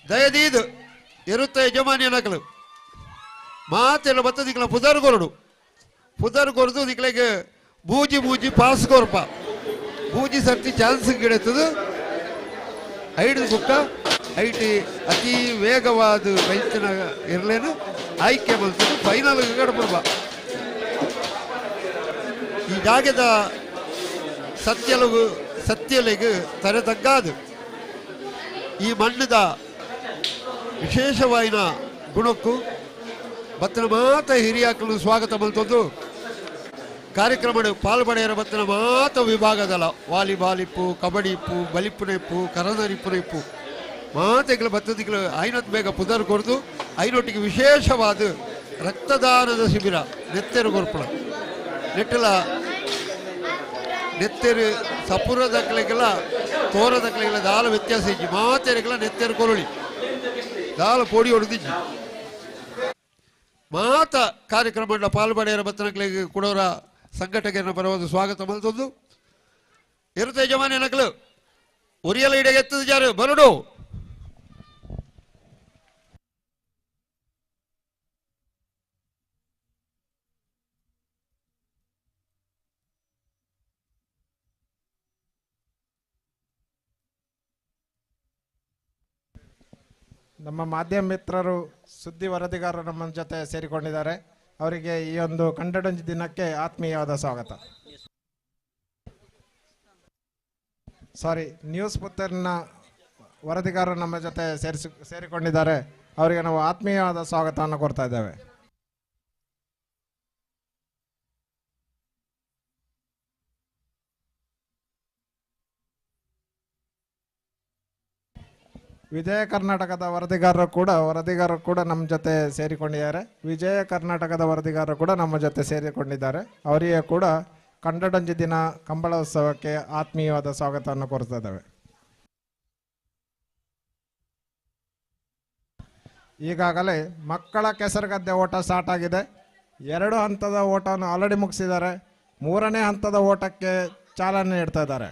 S8: ದಯದೀದು ಇರುತ್ತೆ ಯಜಮಾನಿಯ ನಕಲು ಮಾತೆಲ್ಲ ಬತ್ತ ದಿಕ್ಲ ಪುದರ್ ಕೊರದು ದಿಕ್ಲೆಗೆ ಬೂಜಿ ಪಾಸ್ ಕೊರಪ ಬೂಜಿ ಸರ್ತಿ ಚಾನ್ಸ್ ಗಿಡತದು ಐದು ಬುಕ್ಕ ಐಟಿ ಅತಿ ವೇಗವಾದ ರೈತನ ಇರಲೇನು ಆಯ್ಕೆ ಬಂತು ಫೈನಲ್ ಗಡಪಡ್ಬ ಈ ಜಾಗದ ಸತ್ಯಲೆಗೆ ತರತಗ್ಗಾದು ಈ ಮಣ್ಣದ ವಿಶೇಷವಾದ ಗುಣಕ್ಕೂ ಬತ್ತನ ಮಾತ ಹಿರಿಯಾಕಲು ಸ್ವಾಗತ ಮಲ್ತೊಂದು ಕಾರ್ಯಕ್ರಮ ಪಾಲ್ಪಡೆಯರ ಬತ್ತನ ಮಾತ ವಿಭಾಗದಲ್ಲ ವಾಲಿಬಾಲ್ ಇಪ್ಪು ಕಬಡ್ಡಿ ಇಪ್ಪು ಬಲಿಪ್ಪುನ ಇಪ್ಪು ಕರನರಿಪ್ಪುನ ಇಪ್ಪು ಮಾತೆಗಳ ಬತ್ತದಿಗಳು ಐನತ್ ಬೇಗ ಪುದರ್ ಕೊಡ್ದು ಐನೊಟ್ಟಿಗೆ ವಿಶೇಷವಾದ ರಕ್ತದಾನದ ಶಿಬಿರ ನೆತ್ತೆರು ಕೊರ್ಪಳ ನೆಟ್ಟಲ ನೆತ್ತೆರು ಸಪುರದಕ್ಲೆಗೆಲ್ಲ ತೋರದಕ್ಲೆಗೆಲ್ಲ ದಾಲ ವ್ಯತ್ಯಾಸ ಇಜ್ಜಿ ಮಾತೆರೆಗೆಲ್ಲ ನೆತ್ತೆರು ಕೊರಳಿ ದಾಲ ಪೋಡಿ ಹೊಡೆದಿಜ್ಜಿ ಮಾತ ಕಾರ್ಯಕ್ರಮ ಪಾಲ್ಪಡೆಯರ ಬತ್ತನಕ್ಲೆಗೆ ಕೊಡೋರ ಸಂಘಟಕರನ್ನ ಪರವಾದ ಸ್ವಾಗತ ಮಲ್ತೊಂದು ಇರುತ್ತೆ ಯಜಮಾನಿ ನಕಲು ಉರಿಯಲ ಇಡೆಗೆ ಎತ್ತದ ಜಾರು ಬರಡು
S6: ನಮ್ಮ ಮಾಧ್ಯಮ ಮಿತ್ರರು ಸುದ್ದಿ ವರದಿಗಾರರು ನಮ್ಮ ಜೊತೆ ಸೇರಿಕೊಂಡಿದ್ದಾರೆ. ಅವರಿಗೆ ಈ ಒಂದು ಕನ್ನಡಂಜಿ ದಿನಕ್ಕೆ ಆತ್ಮೀಯವಾದ ಸ್ವಾಗತ. ನ್ಯೂಸ್ ಪುತ್ತೂರಿನ ವರದಿಗಾರರು ನಮ್ಮ ಜೊತೆ ಸೇರಿಕೊಂಡಿದ್ದಾರೆ. ಅವರಿಗೆ ನಾವು ಆತ್ಮೀಯವಾದ ಸ್ವಾಗತವನ್ನು ಕೊಡ್ತಾ ಇದ್ದೇವೆ. ವಿಜಯ ಕರ್ನಾಟಕದ ವರದಿಗಾರರು ಕೂಡ ನಮ್ಮ ಜೊತೆ ಸೇರಿಕೊಂಡಿದ್ದಾರೆ. ವಿಜಯ ಕರ್ನಾಟಕದ ವರದಿಗಾರರು ಕೂಡ ನಮ್ಮ ಜೊತೆ ಸೇರಿಕೊಂಡಿದ್ದಾರೆ. ಅವರಿಗೆ ಕೂಡ ಕನ್ನಡಂಜಿ ದಿನ ಕಂಬಳ ಉತ್ಸವಕ್ಕೆ ಆತ್ಮೀಯವಾದ ಸ್ವಾಗತವನ್ನು ಕೋರ್ತಾ ಇದ್ದೇವೆ. ಈಗಾಗಲೇ ಮಕ್ಕಳ ಕೆಸರುಗದ್ದೆ ಓಟ ಸ್ಟಾರ್ಟ್ ಆಗಿದೆ. 2 ಹಂತದ ಓಟವನ್ನು ಆಲ್ರೆಡಿ ಮುಗಿಸಿದ್ದಾರೆ. 3ನೇ ಹಂತದ ಓಟಕ್ಕೆ ಚಾಲನೆ ನೀಡ್ತಾ ಇದ್ದಾರೆ.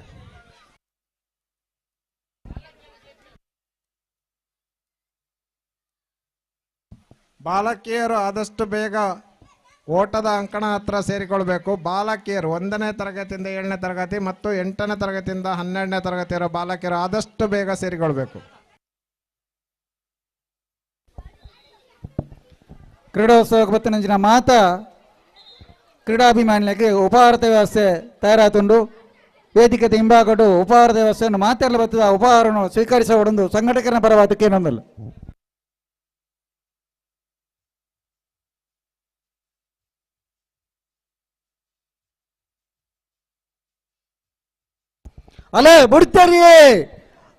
S6: ಬಾಲಕಿಯರು ಆದಷ್ಟು ಬೇಗ ಓಟದ ಅಂಕಣ ಹತ್ರ ಸೇರಿಕೊಳ್ಬೇಕು. ಬಾಲಕಿಯರು 1ನೇ ತರಗತಿಯಿಂದ 7ನೇ ತರಗತಿ ಮತ್ತು 8ನೇ ತರಗತಿಯಿಂದ 12ನೇ ತರಗತಿ ಇರೋ ಬಾಲಕಿಯರು ಆದಷ್ಟು ಬೇಗ ಸೇರಿಕೊಳ್ಬೇಕು.
S2: ಕ್ರೀಡೋತ್ಸವಕ್ಕೆ ಬತ್ತನಂಚಿನ ಮಾತ ಕ್ರೀಡಾಭಿಮಾನಿಗಳಿಗೆ ಉಪಹಾರದ ವ್ಯವಸ್ಥೆ ತಯಾರಾತುಂಡು. ವೇದಿಕೆ ಹಿಂಭಾಗಡು ಉಪಹಾರದ ವ್ಯವಸ್ಥೆಯನ್ನು ಮಾತೆಲ್ಲ ಬರ್ತದ ಉಪಹಾರವನ್ನು ಸ್ವೀಕರಿಸುವುದು ಸಂಘಟಕರ ಪರವಾದಕ್ಕೆ ಏನೊಂದಲ್ಲ. ಅಲೆ ಬಿಡ್ತಾರಿ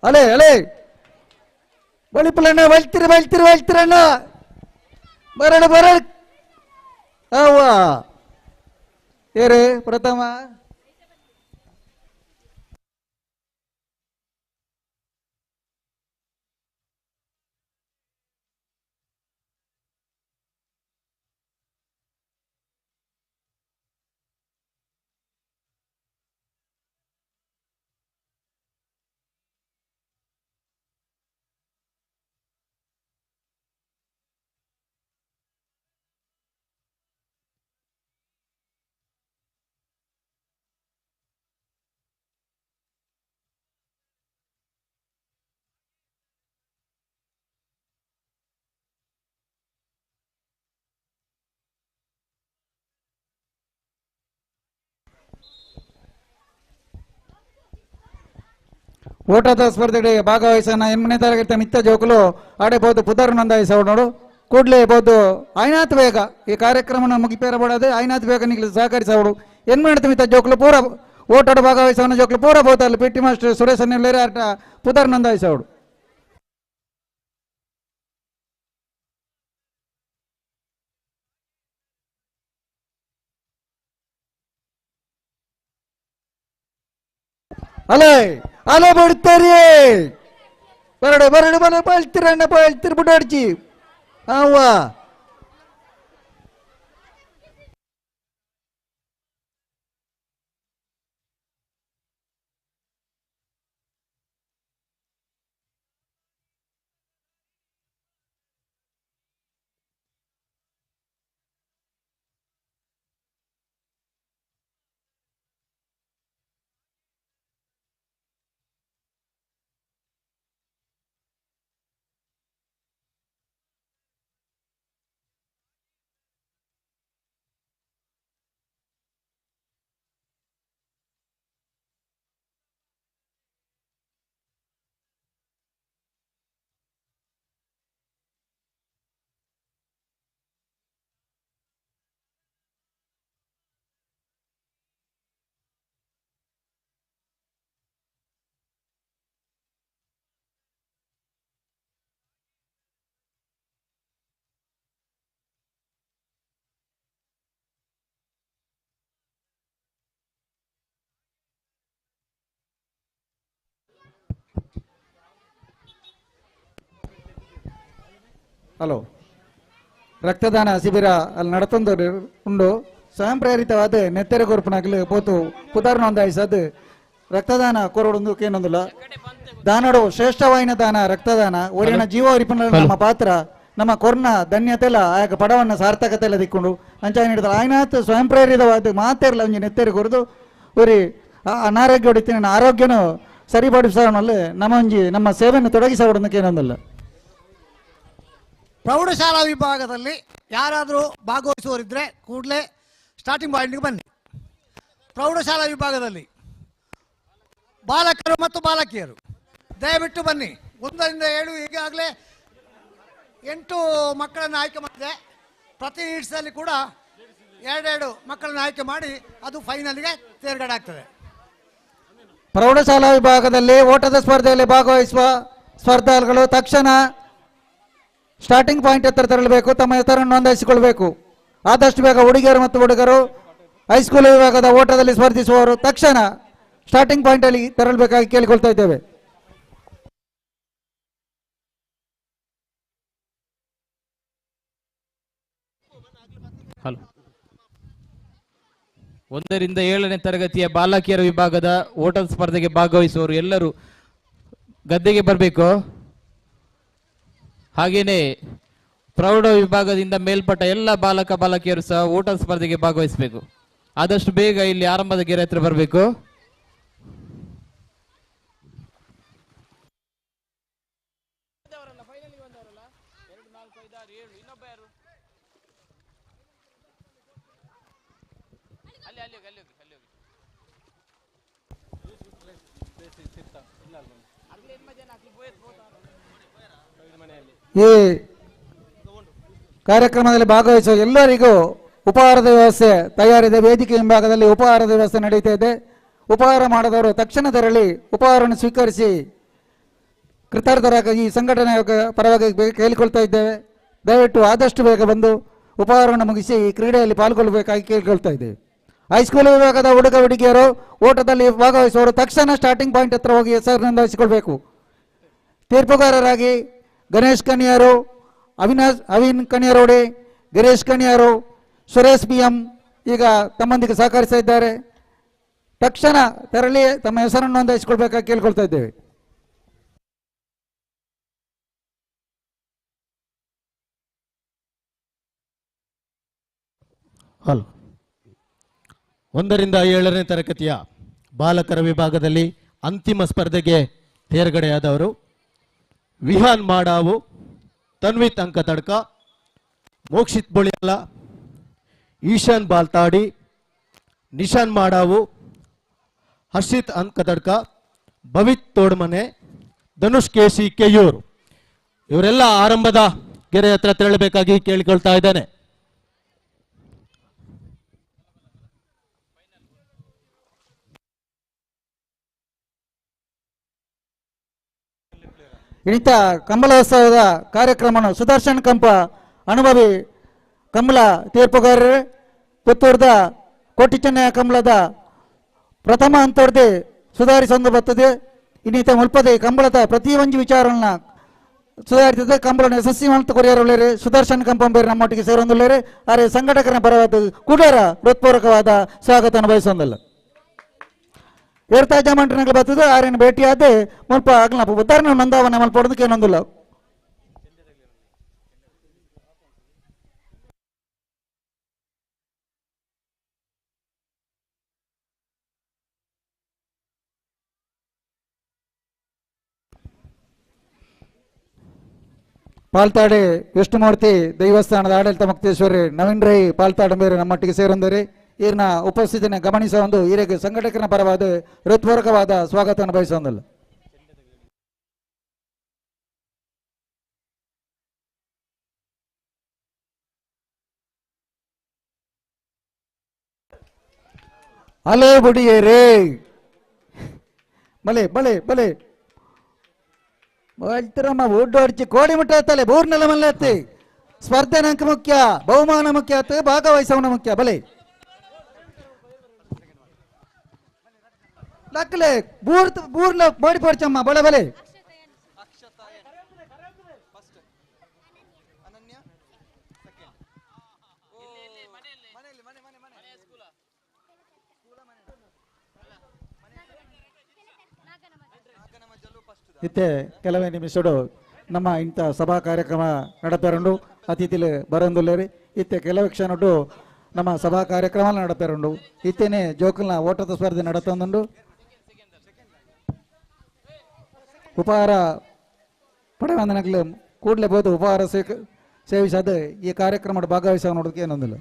S2: ಅಲೆ ಅಲೆ ಬಳಿಪಲಣ್ಣ ಬಲ್ತಿರಣ್ಣ ಬರಡು ಅವ್ವ ಏರೇ ಪ್ರಥಮ ಓಟದ ಸ್ಪರ್ಧೆಗಳಿಗೆ ಭಾಗವಹಿಸೋಣ. 8ನೇ ತರಗತಿ ಮಿತ್ತ ಜೋಕುಲು ಆಡಬಹುದು ಪುದರ್ ನೋಂದಾಯಿಸೋಡು ಕೂಡಲೇ ಬಹುದು ಆಯ್ನಾತ್ ಬೇಗ ಈ ಕಾರ್ಯಕ್ರಮ ಮುಗಿಪೇರಬಾಡದೆ ಆಯ್ನಾತ್ ಬೇಗ ನಿಗ್ಲಿ ಸಹಕರಿಸೋಡು. 8ನೇ ಮಿತ್ತ ಜೋಕುಲು ಪೂರ ಓಟದ ಭಾಗವಹಿಸೋಣ ಜೋಕುಲು ಪೂರ ಬಹುತಲ್ಲಿ ಪಿ ಟಿ ಮಾಸ್ಟರ್ ಸುರೇಶ್ ಅನ್ನೇರ ಆಟ ಪುದರ್ ನೋಂದಾಯಿಸೋಡು. ಅಲೆ ಅಲೆ ಬಿಡ್ತಾರಿ ಬರಡು ಬಲ್ತಿರಣ್ಣ ಬಿಡಾಡ್ಚಿ ಅವ್ವ ಹಲೋ ರಕ್ತದಾನ ಶಿಬಿರ ಅಲ್ಲಿ ನಡತೊಂದು ಉಂಡು. ಸ್ವಯಂ ಪ್ರೇರಿತವಾದ ನೆತ್ತೆರೆ ಕೊರ್ಪನಾಗಲು ಪೋತು ಪುದರ್ ನೋಂದಾಯಿಸದು ರಕ್ತದಾನ ಕೊರೊಂದು ಕೇನೊಂದುಲ್ಲ. ದಾನಡು ಶ್ರೇಷ್ಠವಾಯಿನ ದಾನ ರಕ್ತದಾನ ಒರಿನ ಜೀವ ಉರಿಪನ ನಮ್ಮ ಪಾತ್ರ ನಮ್ಮ ಕೊರ್ನ ಧನ್ಯತೆಲ್ಲ ಆಗ ಪಡವನ್ನ ಸಾರ್ಥಕತೆ ಎಲ್ಲ ದಿಕ್ಕೊಂಡು ಅಂಚಾಗಿ ನೀಡಿದ್ರೆ ಆಯ್ನಾತ್ ಸ್ವಯಂ ಪ್ರೇರಿತವಾದ ಮಾತೇರಲ್ಲ ಒಂಜಿ ನೆತ್ತೆರೆ ಕೊರದು ಒರಿ ಅನಾರೋಗ್ಯ ಹೊಡಿತೀನಿ ಆರೋಗ್ಯನು ಸರಿಪಡಿಸೋಣಲ್ಲಿ ನಮ್ಮ ಒಂಜಿ ನಮ್ಮ ಸೇವೆಯನ್ನು ತೊಡಗಿಸೋಡೋದಕ್ಕೆ ಏನೊಂದಲ್ಲ.
S9: ಪ್ರೌಢಶಾಲಾ ವಿಭಾಗದಲ್ಲಿ ಯಾರಾದರೂ ಭಾಗವಹಿಸುವವರಿದ್ದರೆ ಕೂಡಲೇ ಸ್ಟಾರ್ಟಿಂಗ್ ಪಾಯಿಂಟ್ಗೆ ಬನ್ನಿ. ಪ್ರೌಢಶಾಲಾ ವಿಭಾಗದಲ್ಲಿ ಬಾಲಕರು ಮತ್ತು ಬಾಲಕಿಯರು ದಯವಿಟ್ಟು ಬನ್ನಿ. 1 ರಿಂದ 7 ಈಗಾಗಲೇ 8 ಮಕ್ಕಳನ್ನು ಆಯ್ಕೆ ಮಾಡಿದೆ. ಪ್ರತಿ ನೀಡ್ಸಲ್ಲಿ ಕೂಡ 2 ಮಕ್ಕಳನ್ನು ಆಯ್ಕೆ ಮಾಡಿ ಅದು ಫೈನಲ್ಗೆ ತೇರ್ಗಡೆ ಆಗ್ತದೆ.
S2: ಪ್ರೌಢಶಾಲಾ ವಿಭಾಗದಲ್ಲಿ ಓಟದ ಸ್ಪರ್ಧೆಯಲ್ಲಿ ಭಾಗವಹಿಸುವ ಸ್ಪರ್ಧಾಳುಗಳು ತಕ್ಷಣ ಸ್ಟಾರ್ಟಿಂಗ್ ಪಾಯಿಂಟ್ ಹತ್ತಿರ ತೆರಳಬೇಕು, ತಮ್ಮ ಹೆಸರನ್ನು ನೋಂದಾಯಿಸಿಕೊಳ್ಬೇಕು. ಆದಷ್ಟು ಬೇಗ ಹುಡುಗಿಯರು ಮತ್ತು ಹುಡುಗರು ಹೈಸ್ಕೂಲ್ ವಿಭಾಗದ ಓಟದಲ್ಲಿ ಸ್ಪರ್ಧಿಸುವವರು ತಕ್ಷಣ ಸ್ಟಾರ್ಟಿಂಗ್ ಪಾಯಿಂಟ್ ಅಲ್ಲಿ ತೆರಳಬೇಕಾಗಿ ಕೇಳಿಕೊಳ್ತಾ ಇದ್ದೇವೆ.
S10: ಹಲೋ, 1 ರಿಂದ 7ನೇ ತರಗತಿಯ ಬಾಲಕಿಯರ ವಿಭಾಗದ ಓಟದ ಸ್ಪರ್ಧೆಗೆ ಭಾಗವಹಿಸುವವರು ಎಲ್ಲರೂ ಗದ್ದೆಗೆ ಬರಬೇಕು. ಹಾಗೇನೆ ಪ್ರೌಢ ವಿಭಾಗದಿಂದ ಮೇಲ್ಪಟ್ಟ ಎಲ್ಲ ಬಾಲಕ ಬಾಲಕಿಯರು ಸಹ ಓಟದ ಸ್ಪರ್ಧೆಗೆ ಭಾಗವಹಿಸಬೇಕು. ಆದಷ್ಟು ಬೇಗ ಇಲ್ಲಿ ಆರಂಭದ ಗೆರೆ ಹತ್ರ ಬರಬೇಕು.
S2: ಈ ಕಾರ್ಯಕ್ರಮದಲ್ಲಿ ಭಾಗವಹಿಸುವ ಎಲ್ಲರಿಗೂ ಉಪಹಾರದ ವ್ಯವಸ್ಥೆ ತಯಾರಿದೆ. ವೇದಿಕೆ ಹಿಂಭಾಗದಲ್ಲಿ ಉಪಹಾರದ ವ್ಯವಸ್ಥೆ ನಡೀತಾ ಇದೆ. ಉಪಹಾರ ಮಾಡಿದವರು ತಕ್ಷಣ ತೆರಳಿ ಉಪಹಾರವನ್ನು ಸ್ವೀಕರಿಸಿ ಕೃತಾರ್ಥರಾಗಿ ಈ ಸಂಘಟನೆಯ ಪರವಾಗಿ ಕೇಳಿಕೊಳ್ತಾ ಇದ್ದೇವೆ. ದಯವಿಟ್ಟು ಆದಷ್ಟು ಬೇಗ ಬಂದು ಉಪಹಾರವನ್ನು ಮುಗಿಸಿ ಈ ಕ್ರೀಡೆಯಲ್ಲಿ ಪಾಲ್ಗೊಳ್ಳಬೇಕಾಗಿ ಕೇಳಿಕೊಳ್ತಾ ಇದ್ದೇವೆ. ಹೈಸ್ಕೂಲ್ ವಿಭಾಗದ ಹುಡುಗ ಹುಡುಗಿಯರು ಓಟದಲ್ಲಿ ಭಾಗವಹಿಸುವವರು ತಕ್ಷಣ ಸ್ಟಾರ್ಟಿಂಗ್ ಪಾಯಿಂಟ್ ಹತ್ರ ಹೋಗಿ ಹೆಸರು ನೋಂದಾಯಿಸಿಕೊಳ್ಬೇಕು. ತೀರ್ಪುಗಾರರಾಗಿ ಗಣೇಶ್ ಕಣಿಯಾರು, ಅವಿನ್ ಕಣಿಯಾರೋಡಿ, ಗಿರೀಶ್ ಕಣಿಯಾರು, ಸುರೇಶ್ BM ಈಗ ತಮ್ಮೊಂದಿಗೆ ಸಹಕರಿಸ್ತಾ ಇದ್ದಾರೆ. ತಕ್ಷಣ ತೆರಳಿ ತಮ್ಮ ಹೆಸರನ್ನು ನೋಂದಾಯಿಸಿಕೊಳ್ಬೇಕಾಗಿ ಕೇಳ್ಕೊಳ್ತಾ ಇದ್ದೇವೆ.
S5: ಹಲೋ, 1 ರಿಂದ 7ನೇ ತರಗತಿಯ ಬಾಲಕರ ವಿಭಾಗದಲ್ಲಿ ಅಂತಿಮ ಸ್ಪರ್ಧೆಗೆ ತೇರ್ಗಡೆಯಾದವರು ವಿಹಾನ್ ಮಾಡಾವು, ತನ್ವಿತ್ ಅಂಕತಡ್ಕ, ಮೋಕ್ಷಿತ್ ಬೊಳಿಯಲ, ಈಶಾನ್ ಬಾಲ್ತಾಡಿ, ನಿಶಾನ್ ಮಾಡಾವು, ಹರ್ಷಿತ್ ಅಂಕತಡ್ಕ, ಭವಿತ್ ತೋಡ್ಮನೆ, ಧನುಷ್ KC ಕೆಯೂರು ಇವರೆಲ್ಲ ಆರಂಭದ ಗೆರೆ ಹತ್ರ ತೆರಳಬೇಕಾಗಿ ಕೇಳಿಕೊಳ್ತಾ ಇದ್ದೇನೆ.
S2: ಇನಿತ ಕಂಬಳೋತ್ಸವದ ಕಾರ್ಯಕ್ರಮ ಸುದರ್ಶನ್ ಕಂಪ ಅನುಭವಿ ಕಂಬಳ ತೀರ್ಪುಗಾರರು ಪುತ್ತೂರದ ಕೋಟಿ ಚೆನ್ನಯ ಕಂಬಳದ ಪ್ರಥಮ ಹಂತವರ್ದೆ ಸುಧಾರಿಸೊಂದು ಬರ್ತದೆ. ಇನ್ನಿತ ಮುಲ್ಪದೆ ಕಂಬಳದ ಪ್ರತಿ ಒಂದು ವಿಚಾರಗಳನ್ನ ಸುಧಾರಿಸಿದೆ. ಕಂಬಳನ ಯಶಸ್ವಿ ಅಂತ ಕೊರಿಯರುಳ್ಳೇರೆ ಸುದರ್ಶನ್ ಕಂಪಂಬೇರು ನಮ್ಮೊಟ್ಟಿಗೆ ಸೇರೊಂದುಳ್ಳೇರೆ. ಆದರೆ ಸಂಘಟಕರ ಪರವಾದ ಕೂಡರ ಹೃತ್ಪೂರ್ವಕವಾದ ಸ್ವಾಗತ ಅನುಭವಿಸೊಂದಲ್ಲ. ಏರ್ತಾಜ ಮಂಟನಗಳು ಬರ್ತದೆ. ಆರೇನು ಭೇಟಿಯಾದೆ ಮುಲ್ಪ ಆಗ್ಲ ಉದಾಹರಣೆ ನಂದಾವನ್ನ ಮಲ್ಪಡೋದಕ್ಕೆ ಏನೊಂದಿಲ್ಲ. ಪಾಲ್ತಾಡೆ ವಿಷ್ಣುಮೂರ್ತಿ ದೈವಸ್ಥಾನದ ಆಡಳಿತ ಮುಕ್ತೇಶ್ವರಿ ನವೀನ್ ರೈ ಪಾಲ್ತಾಡ ಬೇರೆ ನಮ್ಮೊಟ್ಟಿಗೆ ಸೇರೊಂದರೆ ಈರ್ನ ಉಪಸ್ಥಿತಿನ ಗಮನಿಸುವ ಒಂದು ಈರಿಗೆ ಸಂಘಟಕರ ಪರವಾದ ಹೃತ್ಪೂರ್ವಕವಾದ ಸ್ವಾಗತ ಅನುಭವಿಸೊಂದಲ್ಲ. ಅಲೇ ಬುಡಿಯೇರೇ ಬಲೆ ಬಲೆ ಬಲೆ ಹೇಳ್ತಿರಮ್ಮ ಊಟ ಹೊಡ್ಚಿ ಕೋಡಿ ಮುಟ್ಟ ಎತ್ತಲೆ ಬೂರ್ನೆಲ್ಲ ಮಲ್ಲ ಎತ್ತಿ ಸ್ಪರ್ಧೆ ನಂಕ ಮುಖ್ಯ, ಬಹುಮಾನ ಮುಖ್ಯ ಆತ, ಭಾಗವಹಿಸವನ ಮುಖ್ಯ. ಬಲೆ ಲಕ್ಕಲೆ ಬೂರ್ನ ಬೋಡಿ ಪಡ್ಚಮ್ಮ ಬಳೆ ಬಲೆ ಇತ್ತೆ ಕೆಲವೇ ನಿಮಿಷಡು ನಮ್ಮ ಇಂಥ ಸಭಾ ಕಾರ್ಯಕ್ರಮ ನಡಪೆರಂಡು ಅತಿಥಿಲು ಬರಂದುಲ್ಲೇರಿ. ಇತ್ತೆ ಕೆಲವು ಕ್ಷಣಡು ನಮ್ಮ ಸಭಾ ಕಾರ್ಯಕ್ರಮ ನಡಪೆರಂಡು ಇತ್ತೇನೆ ಜೋಕಲ್ನ ಓಟದ ಸ್ಪರ್ಧೆ ನಡತೊಂದುಂಡು. ಉಪಹಾರ ಪಡೆವಂದನಗಳು ಕೂಡಲೇ ಬೋದು ಉಪಹಾರ ಸೇವಿಸದ ಈ ಕಾರ್ಯಕ್ರಮದ ಭಾಗವಹಿಸುವ ನೋಡೋದಕ್ಕೆ ಏನೊಂದಿಲ್ಲ.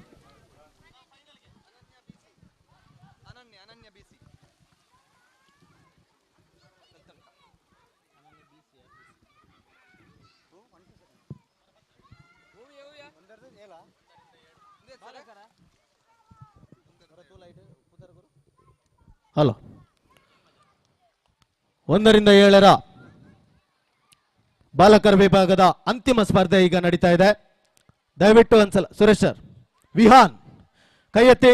S5: ಹಲೋ, 1 ರಿಂದ 7 ಬಾಲಕರ ವಿಭಾಗದ ಅಂತಿಮ ಸ್ಪರ್ಧೆ ಈಗ ನಡೀತಾ ಇದೆ. ದಯವಿಟ್ಟು ಒಂದ್ಸಲ ಸುರೇಶ್ ಸರ್, ವಿಹಾನ್ ಕೈ ಎತ್ತಿ.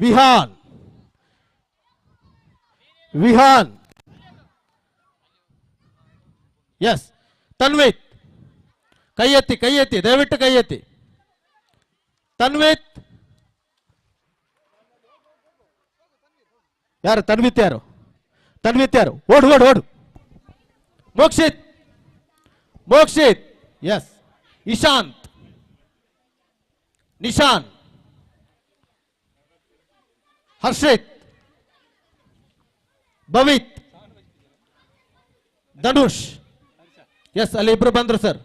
S5: ವಿಹಾನ್ ವಿಹಾನ್ ಎಸ್. ತನ್ವಿತ್ ಕೈ ಎತ್ತಿ, ಕೈ ಎತ್ತಿ, ದಯವಿಟ್ಟು ಕೈ ಎತ್ತಿ. ತನ್ವಿತ್ ಯಾರು? ತನ್ವಿತ್ ಯಾರು? ತನ್ವಿತ್ ಯಾರು? ಓಡು ಓಡು ಓಡು. ಮೋಕ್ಷಿತ್ ಮೋಕ್ಷಿತ್ ಎಸ್. ಇಶಾಂತ್, ನಿಶಾನ್, ಹರ್ಷಿತ್, ಭವಿತ್, ಧನುಷ್ ಎಸ್. ಅಲ್ಲಿ ಇಬ್ರು ಬಂದ್ರು ಸರ್.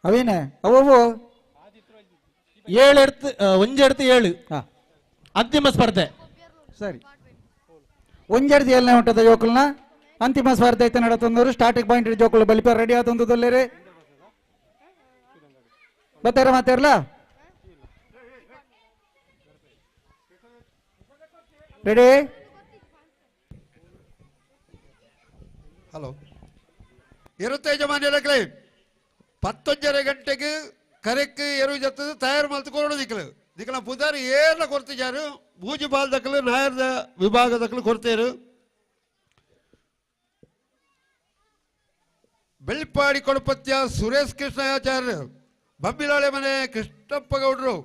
S2: ಅವೇನೆ ಅವು
S5: 7 ಅಂತಿಮ ಸ್ಪರ್ಧೆ.
S2: ಸರಿ, ಒಂಜೆಡ್ದು 7ನೇ ಹೊಂಟದ ಜೋಕುಲ್ನ ಅಂತಿಮ ಸ್ಪರ್ಧೆ ಐತೆ ನಡತಂದವರು. ಸ್ಟಾರ್ಟಿಂಗ್ ಪಾಯಿಂಟ್ ಜೋಕುಲು ಬಲಿಪ ರೆಡಿ ಆತಂದಲ್ಲೇ ಬರ್ತಾರ ಮಾತಾರಲ್ಲ. ರೆಡಿ?
S8: ಹಲೋ, ಇರುತ್ತೆ ಯಜಮಾನ್ಯರೇ. 11:30 ಗಂಟೆಗೆ ಕರೆಕ್ ಎರು ಜತ್ತದು ತಯಾರು ಮಲ್ತ್ಕೊಂಡು ದಿಕ್ಕಲ ಪುದಾರಿ ಏನ ಕೊಡ್ತಿದ್ದಾರೆ. ಮೂಜಿ ಬಾಲ್ ದಕ್ಕಲು ನಾಯರ್ದ ವಿಭಾಗ ದಕ್ಕಲು ಕೊಡ್ತೇರು. ಬೆಳ್ಪಾಡಿ ಕೊಡಪತ್ಯ ಸುರೇಶ್ ಕೃಷ್ಣಯಾಚಾರ್ಯ, ಬಂಬಿಲಾಳೆ ಮನೆ ಕೃಷ್ಣಪ್ಪ ಗೌಡ್ರು,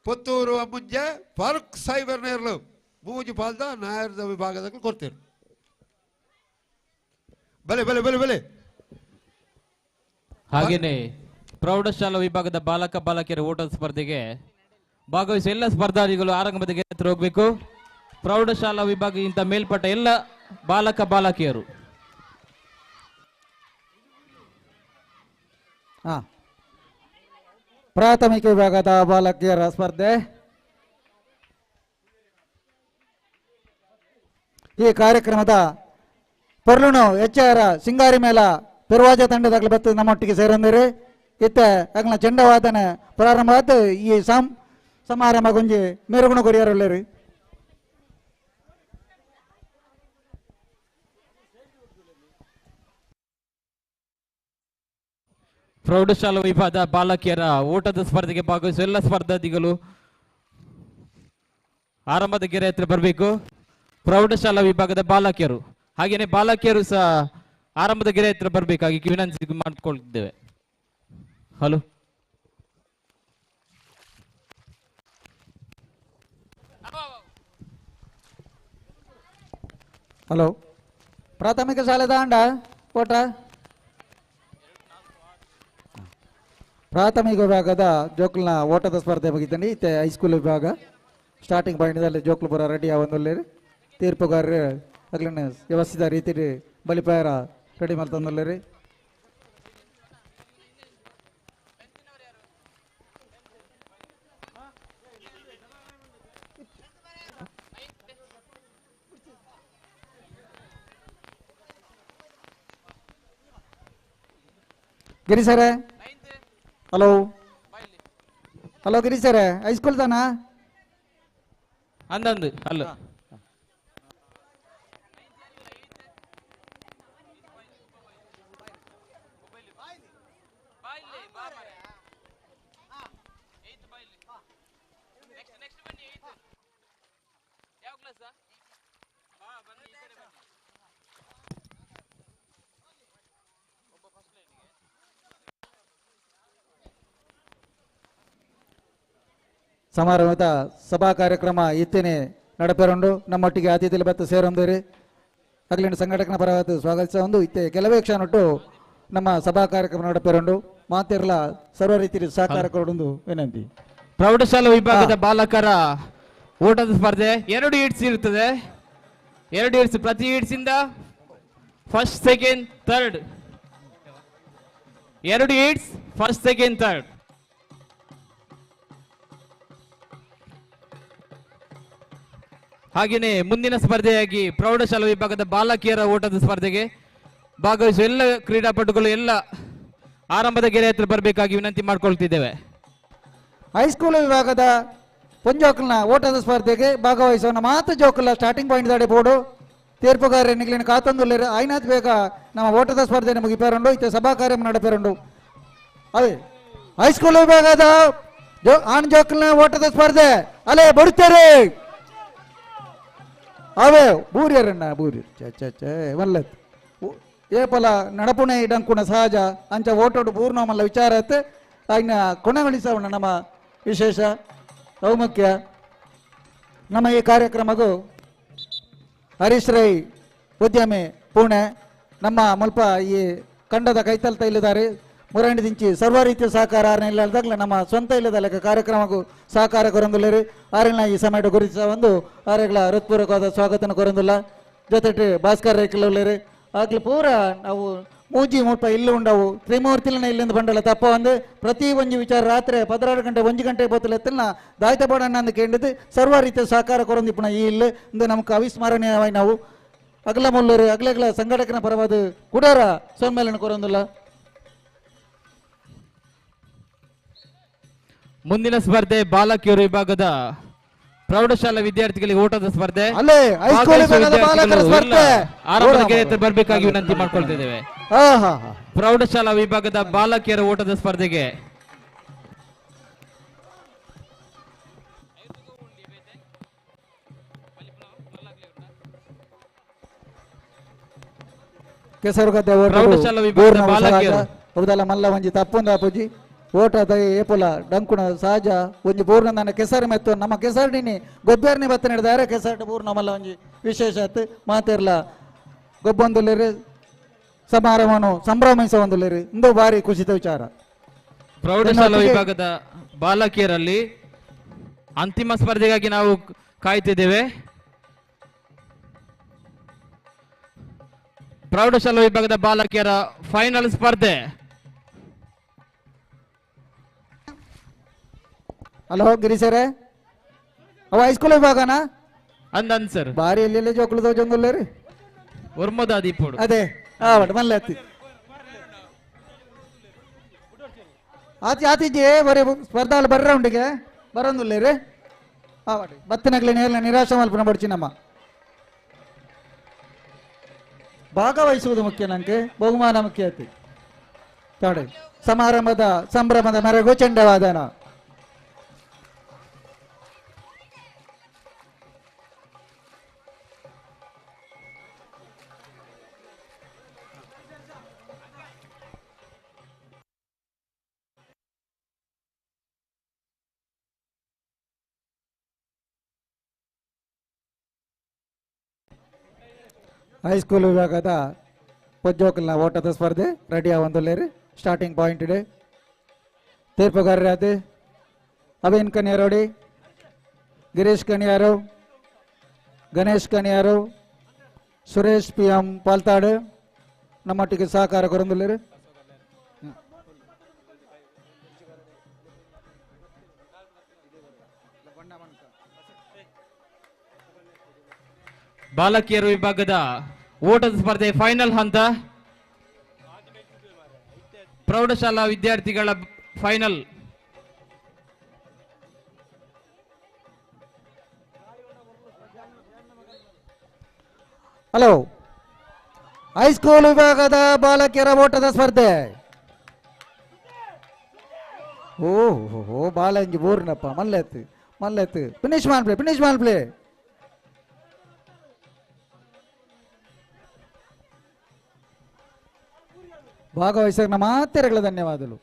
S8: ಪುತ್ತೂರು ಅಮ್ಮುಂಜೆ ಫಾರೂಕ್ ಸಾಯಿಬರ್ ನೇರ್ಲು ಮೂಜಿ ಬಾಲ್ದ ನಾಯರ್ದ ವಿಭಾಗದಕ್ಕಲು ಕೊಡ್ತೇರು. ಬಲೆ ಬಲೆ ಬಲೆ ಬಲೆ.
S10: ಹಾಗೇನೆ ಪ್ರೌಢಶಾಲಾ ವಿಭಾಗದ ಬಾಲಕ ಬಾಲಕಿಯರ ಓಟದ ಸ್ಪರ್ಧೆಗೆ ಭಾಗವಹಿಸುವ ಎಲ್ಲ ಸ್ಪರ್ಧಾರ್ಥಿಗಳು ಆರಂಭದ ಹತ್ರ ಹೋಗಬೇಕು. ಪ್ರೌಢಶಾಲಾ ವಿಭಾಗಕ್ಕಿಂತ ಮೇಲ್ಪಟ್ಟ ಎಲ್ಲ ಬಾಲಕ ಬಾಲಕಿಯರು.
S2: ಪ್ರಾಥಮಿಕ ವಿಭಾಗದ ಬಾಲಕಿಯರ ಸ್ಪರ್ಧೆ. ಈ ಕಾರ್ಯಕ್ರಮದ ಪರ್ಲುಣು HR ಸಿಂಗಾರಿ ಮೇಳ ಪೆರುವಾಜ ತಂಡದಾಗಲಿ ಬತ್ತು ನಮ್ಮೊಟ್ಟಿಗೆ ಸೇರಂದಿರಿ. ಇತ್ತ ಆಗ್ಲ ಚೆಂಡವಾದನ ಪ್ರಾರಂಭವಾದ ಈ ಸಮಾರಂಭ ಗೊಂಜಿ ಮೆರುಗುಣ ಕೊರಿಯಾರಲ್ಲೇರಿ.
S10: ಪ್ರೌಢಶಾಲಾ ವಿಭಾಗದ ಬಾಲಕಿಯರ ಓಟದ ಸ್ಪರ್ಧೆಗೆ ಭಾಗವಹಿಸುವ ಎಲ್ಲ ಸ್ಪರ್ಧಾರ್ಥಿಗಳು ಆರಂಭದ ಗೆರೆ ಹತ್ರ ಬರಬೇಕು. ಪ್ರೌಢಶಾಲಾ ವಿಭಾಗದ ಬಾಲಕಿಯರು ಹಾಗೇನೆ ಬಾಲಕಿಯರು ಸಹ ಆರಂಭದ ಗೆರೆ ಹತ್ರ ಬರಬೇಕಾಗಿ ವಿನಂತಿ ಮಾಡಿಕೊಳ್ತಿದ್ದೇವೆ. ಹಲೋ,
S2: ಹಲೋ, ಪ್ರಾಥಮಿಕ ಶಾಲೆ ದಾಂಡ ಓಟ. ಪ್ರಾಥಮಿಕ ವಿಭಾಗದ ಜೋಕುಲ್ನ ಓಟದ ಸ್ಪರ್ಧೆ ಮುಗಿತಂಡಿ. ಇತ್ತೆ ಹೈಸ್ಕೂಲ್ ವಿಭಾಗ ಸ್ಟಾರ್ಟಿಂಗ್ ಪಾಯಿಂಟ್ದಲ್ಲಿ ಜೋಕುಲು ಪುರ ರೆಡಿ ಆವೊಂದುಲ್ಲೆ ತೀರ್ಪುಗಾರರು ಅಗ್ಲನ್ನ ವ್ಯವಸ್ಥಿತ ರೀತಿ ಬಲಿಪಾಯರ ರೆಡಿ ಮಾಡ್ತಂದುಲ್ಲೇರಿ. ಗಿರಿ ಸರ, ಹಲೋ ಹಲೋ ಗಿರಿ ಸರ, ಹೈಸ್ಕೂಲ್ ತಾನಾ?
S10: ಅಂದಂದು ಹಲೋ.
S2: ಸಮಾರಂಭದ ಸಭಾ ಕಾರ್ಯಕ್ರಮ ಇತ್ತೇನೆ ನಡಪೆರೊಂಡು ನಮ್ಮೊಟ್ಟಿಗೆ ಅತಿಥಿಲಿ ಬತ್ತು ಸೇರೊಂದಿರಿ ಅಗ್ಲಿನ ಸಂಘಟಕನ ಪರವಾದ ಸ್ವಾಗತಿಸ ಒಂದು ಇತ್ತೆ ಕೆಲವೇ ಕ್ಷಣಟ್ಟು ನಮ್ಮ ಸಭಾ ಕಾರ್ಯಕ್ರಮ ನಡಪೆರೊಂಡು ಮಾತಿರಲ ಸರ್ವ ರೀತಿ ಸಹಕಾರ ಕೊಡೊಂದು ವಿನಂತಿ.
S10: ಪ್ರೌಢಶಾಲಾ ವಿಭಾಗದ ಬಾಲಕರ ಓಟದ ಸ್ಪರ್ಧೆ 2 ಈಡ್ಸ್ ಇರುತ್ತದೆ. 2 ಈಡ್ಸ್, ಪ್ರತಿ ಈಡ್ಸ್ ಇಂದ first, second, third 2 hits, first, second, third. ಹಾಗೆಯೇ ಮುಂದಿನ ಸ್ಪರ್ಧೆಯಾಗಿ ಪ್ರೌಢಶಾಲಾ ವಿಭಾಗದ ಬಾಲಕಿಯರ ಓಟದ ಸ್ಪರ್ಧೆಗೆ ಭಾಗವಹಿಸುವ ಎಲ್ಲ ಕ್ರೀಡಾಪಟುಗಳು ಎಲ್ಲ ಆರಂಭದ ಗೆರೆ ಹತ್ರ ಬರಬೇಕಾಗಿ ವಿನಂತಿ ಮಾಡ್ಕೊಳ್ತಿದ್ದೇವೆ.
S2: ಹೈಸ್ಕೂಲ್ ವಿಭಾಗದ ಪುಂಜೋಕಲ್ನ ಓಟದ ಸ್ಪರ್ಧೆಗೆ ಭಾಗವಹಿಸೋಣ ಮಾತು ಜೋಕುಲ ಸ್ಟಾರ್ಟಿಂಗ್ ಪಾಯಿಂಟ್ ದಾಡಿ ಬೋಡು ತೀರ್ಪುಗಾರ ನಿಗ್ಲಿನ ಕಾತೊಂದುಲ್ಲೇರು ಆಯ್ನಾತ್ ಬೇಗ ನಮ್ಮ ಓಟದ ಸ್ಪರ್ಧೆ ಮುಗಿಪೇರುಂಡು ಇತ್ತೆ ಸಭಾ ಕಾರ್ಯ ನಡೆಪೇರುಂಡು. ಅದೇ ಹೈಸ್ಕೂಲ್ ವಿಭಾಗದ ಆಣ್ ಜೋಕಲ್ನ ಓಟದ ಸ್ಪರ್ಧೆ ಅಲ್ಲೇ ಬರುತ್ತಾರೆ ಅವೇ ಬೂರ್ಯರಣ್ಣ ಬೂರಿ ಮಲ್ಲತ್ ಏಪಲ ನಡಪುಣೆ ಡಂಕುಣ ಸಹಜ ಅಂಚ ಓಟೋಡು ಪೂರ್ಣ ಮಲ್ಲ ವಿಚಾರತ್ ಆಗಿನ ಕೊನೆಗೊಳಿಸೋಣ ನಮ್ಮ ವಿಶೇಷ ಬಹುಮುಖ್ಯ ನಮ್ಮ ಈ ಕಾರ್ಯಕ್ರಮಗೂ ಹರೀಶ್ ರೈ ಉದ್ಯಮಿ ಪುಣೆ ನಮ್ಮ ಮುಲ್ಪ ಈ ಕಂಡದ ಕೈತಲ್ತ ಇಲ್ಲಿದ್ದಾರೆ ಮುರಂಡಿ ದಿಂಚಿ ಸರ್ವ ರೀತಿಯ ಸಹಕಾರ ಇಲ್ಲದಾಗಲೇ ನಮ್ಮ ಸ್ವಂತ ಇಲ್ಲದ ಲೆಕ್ಕ ಕಾರ್ಯಕ್ರಮಕ್ಕೂ ಸಹಕಾರ ಕೊರಂದುಲ್ಲೇರಿ ಆರಿನ ಈ ಸಮಯ ಗುರುತಿಸ ಒಂದು ಆರೆಗಳ ಹೃತ್ಪೂರ್ವಕವಾದ ಸ್ವಾಗತನ ಕೊರಂದಿಲ್ಲ ಜೊತೆ ಭಾಸ್ಕರ್ ರೈಕಲ್ಲೇ ಆಗ್ಲಿ ಪೂರ ನಾವು ಮೂಜಿ ಮುಟ್ಟ ಇಲ್ಲಿ ಉಂಡವು ತ್ರಿಮೂರ್ತಿಲನ ಇಲ್ಲಿಂದ ಬಂಡಲ್ಲ ತಪ್ಪ ಒಂದು ಪ್ರತಿ ಒಂಜಿ ವಿಚಾರ ರಾತ್ರಿ 16 ಗಂಟೆ 1 ಗಂಟೆ ಬೋತಲ್ ಎತ್ತಲ್ನ ದಾಯ್ತ ಬಾಡಣ್ಣ ಅಂದು ಕೇಳಿದ್ದು ಸರ್ವ ರೀತಿಯ ಸಹಕಾರ ಕೊರಂದಿಪ್ಪಣ ಈ ಇಲ್ಲಿ ಇಂದು ನಮ್ಗೆ ಅವಿಸ್ಮರಣೀಯವಾಗಿ ನಾವು ಅಗಲ ಮುಲ್ಲೂರು ಅಗಲಗಳ ಸಂಘಟಕನ ಪರವಾದ ಕುಡಾರ ಸಮ್ಮೇಳನ ಕೊರಂದಿಲ್ಲ.
S10: ಮುಂದಿನ ಸ್ಪರ್ಧೆ ಬಾಲಕಿಯರು ವಿಭಾಗದ ಪ್ರೌಢಶಾಲಾ ವಿದ್ಯಾರ್ಥಿಗಳಿಗೆ ಓಟದ ಸ್ಪರ್ಧೆ
S2: ಅಲ್ಲೇ ಹೈಸ್ಕೂಲ್ ವಿಭಾಗದ ಬಾಲಕರ ಸ್ಪರ್ಧೆ
S10: ಆರಂಭದ ಗೆರೆ ಬರಬೇಕಾಗಿ ವಿನಂತಿ ಮಾಡ್ಕೊಳ್ತಿದ್ದೇವೆ. ಪ್ರೌಢಶಾಲಾ ವಿಭಾಗದ ಬಾಲಕಿಯರ ಓಟದ ಸ್ಪರ್ಧೆಗೆ
S2: ಕೆಸರುಗದ್ದೆ
S10: ಪ್ರೌಢಶಾಲಾ ವಿಭಾಗದ ಬಾಲಕಿಯರು
S2: ಹೌದಲ್ಲ ಮಲ್ಲ ಒಂಜಿ ತಪ್ಪುಂದ ಅಪ್ಪುಜಿ ಓಟದ ಏಪುಲ ಡಂಕುಣ ಸಹಜ ಒಂಜಿ ಪೂರ್ಣ ನನ್ನ ಕೆಸರು ಮೆತ್ತು ನಮ್ಮ ಕೆಸರ್ಡಿನಿ ಗೊಬ್ಬರ್ನಿ ಬತ್ತ ನಡೆದಾರೆ ಕೆಸರ್ಡು ಪೂರ್ಣ ಮಲ್ಲ ಒಂಜಿ ವಿಶೇಷತ್ ಮಾತಿರ್ಲ ಗೊಬ್ಬೊಂದುಲ್ಲೇರಿ ಸಮಾರಂಭನು ಸಂಭ್ರಮಿಸ ಒಂದುಲ್ಲೇರಿ ಇಂದು ಬಾರಿ ಖುಷಿತ ವಿಚಾರ.
S10: ಪ್ರೌಢಶಾಲಾ ವಿಭಾಗದ ಬಾಲಕಿಯರಲ್ಲಿ ಅಂತಿಮ ಸ್ಪರ್ಧೆಗಾಗಿ ನಾವು ಕಾಯ್ತಿದ್ದೇವೆ. ಪ್ರೌಢಶಾಲಾ ವಿಭಾಗದ ಬಾಲಕಿಯರ ಫೈನಲ್ ಸ್ಪರ್ಧೆ.
S2: ಹಲೋ ಗಿರೀಶರೇ ಅವ ಹೈಸ್ಕೂಲ್ ವಿಭಾಗನಾ
S10: ಅಂದನ್ ಸರ್
S2: ಬಾರಿ ಎಲ್ಲೆಲ್ಲ ಜೋಕುಲು ದೋಜೊಂದುಲ್ಲೇರಿ
S10: ಒರ್ಮದ ದೀಪೋಡು
S2: ಅದೇ ಮಲ್ಲ ಹತ್ತಿ ಆತಿಜಿ ಬರೀ ಸ್ಪರ್ಧಾಲು ಬರ್ರ ಉಂಡಿಗೆ ಬರೋಂದುಲ್ಲೇರಿ ಬತ್ತಿನಗ್ಲಿ ನೇರ್ಲ ನಿರಾಶ ಮಲ್ಪನ ಬಡ್ಚಿ ನಮ್ಮ ಭಾಗವಹಿಸುವುದು ಮುಖ್ಯ ನಂಗೆ ಬಹುಮಾನ ಮುಖ್ಯ ಐತಿ ತಾಡೆ ಸಮಾರಂಭದ ಸಂಭ್ರಮದ ಮೆರಗು ಚೆಂಡವಾದನ. ಹೈಸ್ಕೂಲ್ ವಿಭಾಗದ ಪೊಜ್ಜೋಕಲ್ನ ಓಟದ ಸ್ಪರ್ಧೆ ರೆಡಿ ಆಗೊಂದುಲ್ಲೇರಿ ಸ್ಟಾರ್ಟಿಂಗ್ ಪಾಯಿಂಟ್ ಇದೆ ತೀರ್ಪುಗಾರರಾದ ಅವಿನ್ ಕನಿಯಾರೋಡಿ ಗಿರೀಶ್ ಕನಿಯಾರು ಗಣೇಶ್ ಕನಿಯಾರು ಸುರೇಶ್ PM ಪಾಲ್ತಾಡು ನಮ್ಮೊಟ್ಟಿಗೆ ಸಹಕಾರ ಕೊರಂದುಲ್ಲೇರಿ.
S10: ಬಾಲಕಿಯರು ವಿಭಾಗದ ಓಟದ ಸ್ಪರ್ಧೆ ಫೈನಲ್ ಹಂತ. ಪ್ರೌಢಶಾಲಾ ವಿದ್ಯಾರ್ಥಿಗಳ ಫೈನಲ್.
S2: ಹಲೋ ಹೈಸ್ಕೂಲ್ ವಿಭಾಗದ ಬಾಲಕಿಯರ ಓಟದ ಸ್ಪರ್ಧೆ. ಓಹೋ ಬಾಲಂಜಿ ಬೋರ್ನಪ್ಪ ಮಲ್ಲೆತ್ತು ಫಿನಿಶ್ ಮಾಡ್ಪ್ಲೇ ಭಾಗವಹಿಸ ಮಾತೆರಗಳ ಧನ್ಯವಾದಗಳು.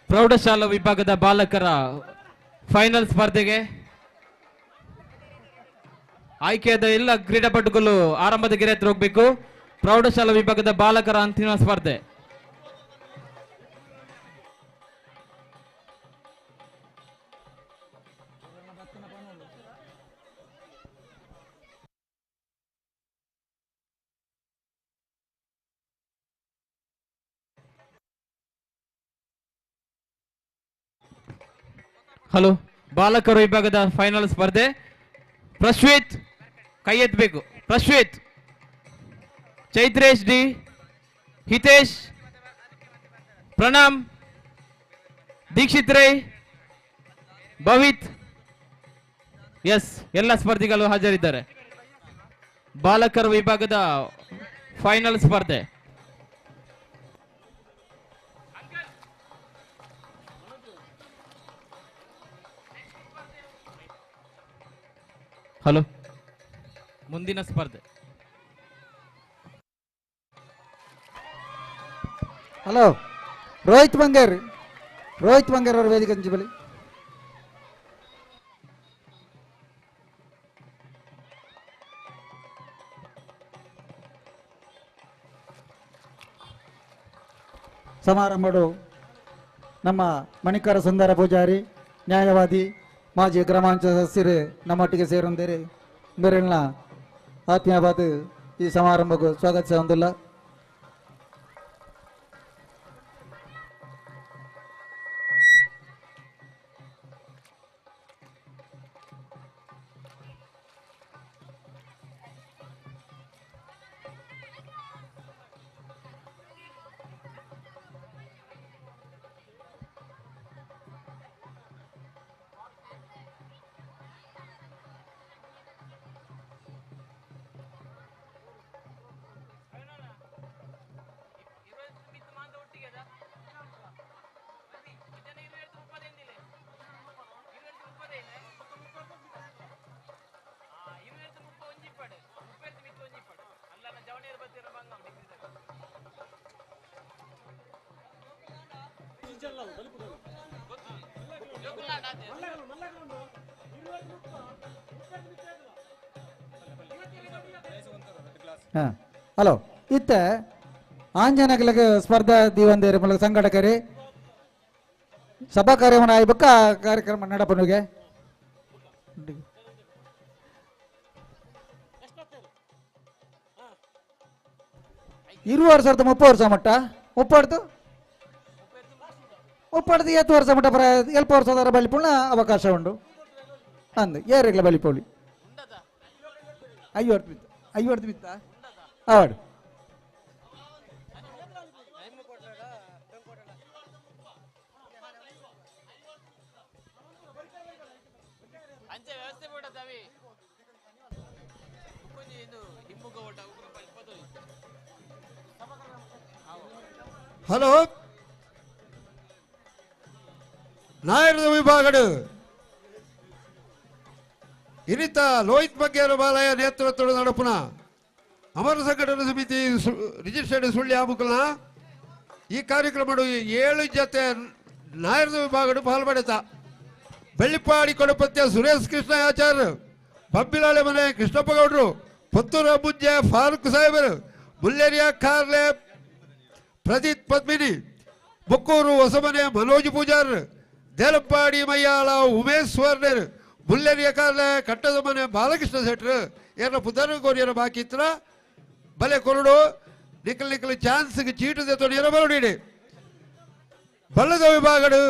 S10: ಪ್ರೌಢಶಾಲಾ ವಿಭಾಗದ ಬಾಲಕರ ಫೈನಲ್ ಸ್ಪರ್ಧೆಗೆ ಆಯ್ಕೆಯಾದ ಎಲ್ಲ ಕ್ರೀಡಾಪಟುಗಳು ಆರಂಭದ ಗೆರೆ ಹತ್ರ ಹೋಗ್ಬೇಕು. ಪ್ರೌಢಶಾಲಾ ವಿಭಾಗದ ಬಾಲಕರ ಅಂತಿಮ ಸ್ಪರ್ಧೆ. ಹಲೋ, ಬಾಲಕರ ವಿಭಾಗದ ಫೈನಲ್ ಸ್ಪರ್ಧೆ. ಪ್ರಶ್ವೇತ್ ಕೈ ಎತ್ತಬೇಕು. ಪ್ರಶ್ವೇತ್, ಚೈತ್ರೇಶ್ ಡಿ, ಹಿತೇಶ್, ಪ್ರಣಾಮ್, ದೀಕ್ಷಿತ್ ರೈ, ಭವಿತ್. ಎಸ್, ಎಲ್ಲ ಸ್ಪರ್ಧಿಗಳು ಹಾಜರಿದ್ದಾರೆ. ಬಾಲಕರ ವಿಭಾಗದ ಫೈನಲ್ ಸ್ಪರ್ಧೆ. ಹಲೋ, ಮುಂದಿನ ಸ್ಪರ್ಧೆ.
S2: ಹಲೋ, ರೋಹಿತ್ ಬಂಗೇರ್ ಅವರು ವೇದಿಕೆ ಹಂಚಿ ಬಳಿ. ಸಮಾರಂಭಡು ನಮ್ಮ ಮಣಿಕರ ಸುಂದರ ಪೂಜಾರಿ, ನ್ಯಾಯವಾದಿ, ಮಾಜಿ ಗ್ರಾಮಾಂಚಲ ಸದಸ್ಯರು ನಮ್ಮೊಟ್ಟಿಗೆ ಸೇರೊಂದಿರಿ. ಮೇರಿನ ಆತ್ಮೀಯವಾದ ಈ ಸಮಾರಂಭಕ್ಕೂ ಸ್ವಾಗತಿಸುವುದಿಲ್ಲ. ಹಲೋ, ಇತ್ತ ಆಂಜನಗಳಿಗೆ ಸ್ಪರ್ಧಾ ದಿವಂದೇರಿ ಮೂಲಕ ಸಂಘಟಕರಿ ಸಭಾ ಕಾರ್ಯಕ್ರಮ ಆಯ್ಬೇಕ ಕಾರ್ಯಕ್ರಮ ನಡಪನುಗೆ ವರ್ಷ 30 ವರ್ಷ ಮಟ್ಟ ಒಪ್ಪಾಡ್ತು ಎತ್ತು ವರ್ಷ ಮಟ್ಟ ಎಲ್ಪ ವರ್ಷದವರ ಬಲಿಪುಳ್ಳ ಅವಕಾಶ ಉಂಡು ಅಂದು ಏರಿಗ್ಲ ಬಲಿಪೋಳಿ ಐವತ್ತು ಬಿತ್ತ ಆವಾಡು
S8: ಹಲೋ, ನಾಯರದ ವಿಭಾಗಡು ಇನಿತ ಲೋಹಿತ್ ಬಗ್ಗೇರು ಬಾಲಯ ನೇತೃತ್ವದ ನಡಪುನ ಅಮರ ಸಂಘಟನಾ ಸಮಿತಿ ರಿಜಿಸ್ಟರ್ಡ್ ಸುಳ್ಳಿ ಆಮುಕಲ್ನ ಈ ಕಾರ್ಯಕ್ರಮ 7 ಜೊತೆ ನಾಯರದ ವಿಭಾಗಡು ಪಾಲ್ಪಡಿತ. ಬೆಳ್ಳಿಪ್ಪಾಡಿ ಕೊಡಪತ್ಯ ಸುರೇಶ್ ಕೃಷ್ಣ ಆಚಾರ್ಯ, ಪಬ್ಬಿಲಾಳೆ ಮನೆ ಕೃಷ್ಣಪ್ಪ ಗೌಡ್ರು, ಪುತ್ತೂರು ಅಬ್ಬುಂಜೆ ಫಾರೂಕ್ ಸಾಹೇಬರು, ಮುಲ್ಲೇರಿಯಾ ಕಾರ್ಲೆ ಪ್ರದೀಪ್ ಪದ್ಮಿನಿ, ಬೊಕ್ಕೂರು ಹೊಸಮನೆ ಮನೋಜ್ ಪೂಜಾರ್, ದೇಲಪ್ಪಾಡಿ ಮಯ್ಯಾಳ ಉಮೇಶ್ ವರ್ಣರ್, ಮುಲ್ಲೇರಿಯ ಕಾರ್ಲೆ ಕಟ್ಟದ ಮನೆ ಬಾಲಕೃಷ್ಣ ಶೆಟ್ರು ಏನ ಪುದರ್ ಕೋರಿಯರ ಬಾಕಿ ಇತ್ರ ಬಲೆ ಕೊರಡು ನಿಖಲ್ ಚಾನ್ಸ್ಗೆ ಚೀಟದೆ ತೊಡಿಯರ ಬರಡಿ. ಬಲ್ಲದ ವಿಭಾಗಡು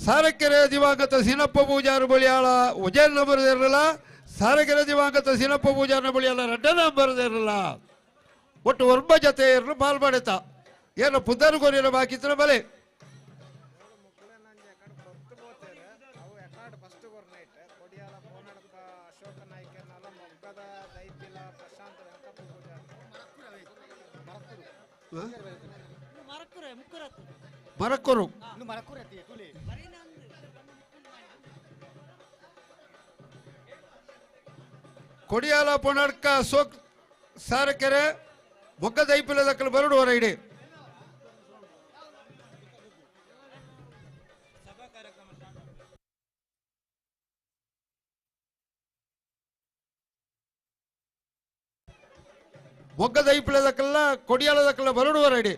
S8: ಸಾರಕೆರೆ ದಿವಂಗತ ಸೀನಪ್ಪ ಪೂಜಾರ ಬಳಿಯಾಳ ಉಜಯನ್ ಬರದಿರಲ್ಲ, ಸಾರಕೆರೆ ದಿವಂಗತ ಸೀನಪ್ಪ ಪೂಜಾರನ ಬಳಿಯಾಳ ರೆಡ್ಡನ ಬರದಿರಲ್ಲ. ಒಟ್ಟು 9 ಜೊತೆ ಪಾಲ್ಪಡಿತ ಏನು ಪುದರ್ ಕೋರಿಯರ ಬಾಕಿ ಇತ್ರ ಬಲೆ ಮರಕ್ಕೂರು ಕೊಡಿಯಾಲ ಪೊಣಡ್ಕ ಸೋಕ್ ಸಾರಕೆರೆ ಮೊಗ್ಗದ ಐಪಿಲದಕ್ಕಲು ಬರಡು ಹೊರ ಇಡಿ. ಮೊಗ್ಗದ ಐಪಿಲದಕ್ಕಲ್ಲ ಕೊಡಿಯಾಲದಕ್ಕಲ್ಲ ಬರಡು ಹೊರ ಇಡಿ.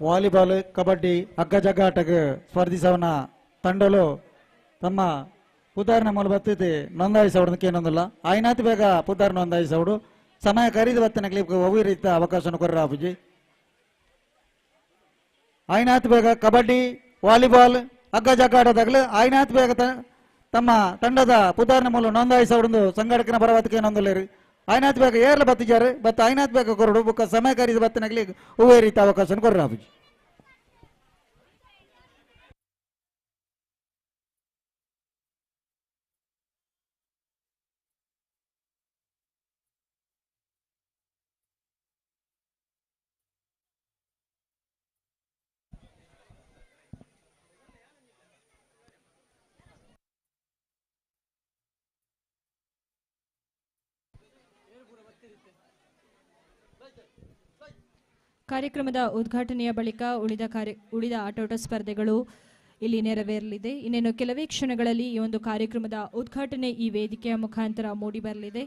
S2: ವಾಲಿಬಾಲ್ ಕಬಡ್ಡಿ ಹಗ್ಗ ಜಗ್ಗಾಟಕ್ಕೆ ಸ್ಪರ್ಧಿಸವನ ತಂಡಲು ತಮ್ಮ ಪುದಾರ್ನ ಮೂಲ ಬತ್ತಿದೆ ನೋಂದಾಯಿಸೋದಕ್ಕೆ ಏನೊಂದಿಲ್ಲ ಆಯ್ನಾತ್ ಬೇಗ ಪುದಾರ್ ನೋಂದಾಯಿಸೋಡು ಸಮಯ ಖರೀದಿ ಬತ್ತನಕ್ಕೆ ಒವ್ವಿ ರೀತ ಅವಕಾಶ ಕೊರ್ರ ಅಪ್ಪುಜಿ ಆಯ್ನಾತ್ ಬೇಗ ಕಬಡ್ಡಿ ವಾಲಿಬಾಲ್ ಹಗ್ಗ ಜಗ್ಗಾಟದಾಗಲು ಆಯ್ನಾತ್ ಬೇಗ ತಮ್ಮ ತಂಡದ ಪುದಾರ್ನ ಮೂಲ ನೋಂದಾಯಿಸೋಡು ಸಂಘಟಕನ ಬರವತ್ತಿಗೆ ಏನೊಂದಿಲ್ಲ ಆಯ್ನಾತ್ ಬೇಗ ಏರ್ಲ ಬತ್ತಿದ್ದಾರೆ ಬತ್ತ ಆಯ್ನಾತ್ ಬೇಗ ಕೊರಡು ಬುಕ್ಕ ಸಮಯ ಖರೀದಿ ಬತ್ತನಕ್ಕೆ ಒವ್ವೇ ರೀತ ಅವಕಾಶ ಕೊರ್ರ ಅಪ್ಪುಜಿ
S3: ಕಾರ್ಯಕ್ರಮದ ಉದ್ಘಾಟನೆಯ ಬಳಿಕ ಉಳಿದ ಆಟೋಟ ಸ್ಪರ್ಧೆಗಳು ಇಲ್ಲಿ ನೆರವೇರಲಿದೆ. ಇನ್ನೇನು ಕೆಲವೇ ಕ್ಷಣಗಳಲ್ಲಿ ಈ ಒಂದು ಕಾರ್ಯಕ್ರಮದ ಉದ್ಘಾಟನೆ ಈ ವೇದಿಕೆಯ ಮುಖಾಂತರ ಮೂಡಿ ಬರಲಿದೆ.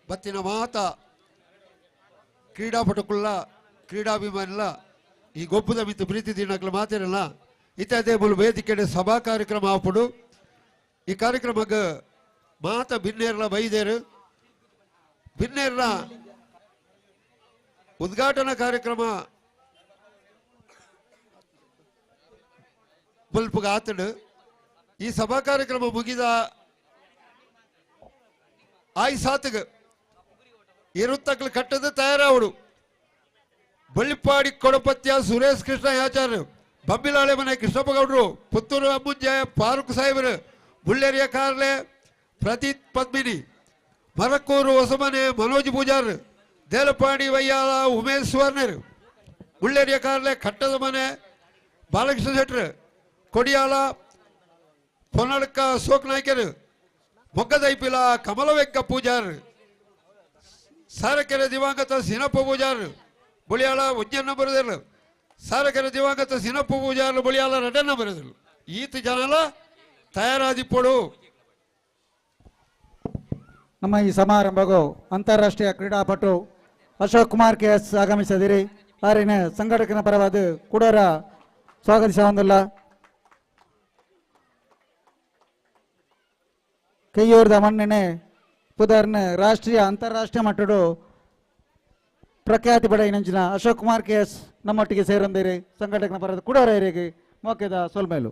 S8: ಬತ್ತಿನ ಮಾತ ಕ್ರೀಡಾಪಟುಕುಲ್ಲ ಕ್ರೀಡಾಭಿಮಾನಿಲ್ಲ ಈ ಗೊಬ್ಬದ ಮಿತ್ತು ಪ್ರೀತಿ ದಿನಗಳು ಮಾತಿರಲ್ಲ ಇತ್ಯಾದಿ ಮೂಲ ವೇದಿಕೆ ಸಭಾ ಕಾರ್ಯಕ್ರಮ ಆಪುಡು ಈ ಕಾರ್ಯಕ್ರಮಕ್ಕೆ ಮಾತ ಭಿನ್ನೇರ್ಲ ಬೈದೇರು ಭಿನ್ನೇರ್ಲ ಉದ್ಘಾಟನಾ ಕಾರ್ಯಕ್ರಮ ಬಲ್ಪುಗ ಆತಡು ಈ ಸಭಾ ಕಾರ್ಯಕ್ರಮ ಮುಗಿದ ಆಯ್ ಸಾತ್ಗೆ ಇರುತ್ತಕ್ಲು ಕಟ್ಟದ ತಯಾರಾವಡು ಬಳ್ಳಿಪಾಡಿ ಕೊಡಪತ್ಯ ಸುರೇಶ್ ಕೃಷ್ಣ ಯಾಚಾರ್ಯ ಬಂಬಿಲಾಳೆ ಮನೆ ಕೃಷ್ಣಪ್ಪ ಗೌಡ್ರು ಪುತ್ತೂರು ಅಮ್ಮುಂಜಾಯ ಫಾರೂಕ್ ಸಾಹೇಬರು ಬುಳ್ಳೆರಿಯ ಕಾರ್ಲೆ ಪ್ರತೀತ್ ಪದ್ಮಿನಿ ಮರಕ್ಕೂರು ಹೊಸಮನೆ ಮನೋಜ್ ಪೂಜಾರ್ ದೇಲಪಾಡಿ ವಯ್ಯಾಲ ಉಮೇಶ್ ಸುವರ್ಣರ್ ಬುಳ್ಳೆರಿಯ ಕಾರ್ಲೆ ಕಟ್ಟದ ಮನೆ ಬಾಲಕೃಷ್ಣ ಶೆಟ್ರು ಕೊಡಿಯಾಲ ಪೊನ್ನಡ್ಕ ಅಶೋಕ್ ನಾಯ್ಕರು ಮೊಗ್ಗದೈಪಿಲ ಕಮಲವೆಂಕ ಪೂಜಾರ್ ಸಾರಕೆರೆ ದಿವಂಗತ ಸಿನಪ್ಪ ಪೂಜಾರ್ ಬುಳಿಯಾಳ ಉಜ್ಜನ್ನ ಬರೆದಿಲ್ಲ ಸಾರಕೆರೆ ದಿವಂಗತ ಸಿನಪ್ಪ ಪೂಜಾರ್ ಬುಳಿಯಾಳ ರೆಡ್ಡನ್ನ ಬರೆದಿಲ್ಲ ಈತ ಜನಲ ತಯಾರಾದಿಪ್ಪಡು
S2: ನಮ್ಮ ಈ ಸಮಾರಂಭಗೂ ಅಂತಾರಾಷ್ಟ್ರೀಯ ಕ್ರೀಡಾಪಟು ಅಶೋಕ್ ಕುಮಾರ್ KS ಆಗಮಿಸಿದಿರಿ ಆರಿನ ಸಂಘಟಕನ ಪರವಾದ ಕೂಡರ ಸ್ವಾಗತಿಸೊಂದಿಲ್ಲ ಕೈಯೂರ್ದ ಮಣ್ಣಿನ ಪುದರ್ನ ರಾಷ್ಟ್ರೀಯ ಅಂತಾರಾಷ್ಟ್ರೀಯ ಮಟ್ಟದ ಪ್ರಖ್ಯಾತಿ ಪಡೆಯಿನಂಚಿನ ಅಶೋಕ್ ಕುಮಾರ್ KS ನಮ್ಮೊಟ್ಟಿಗೆ ಸೇರೊಂದಿರಿ ಸಂಘಟಕನ ಪರದ ಕೂಡರ ಏರಿಗೆ ಮೋಕೆದ ಸೋಲ್ಮೇಲು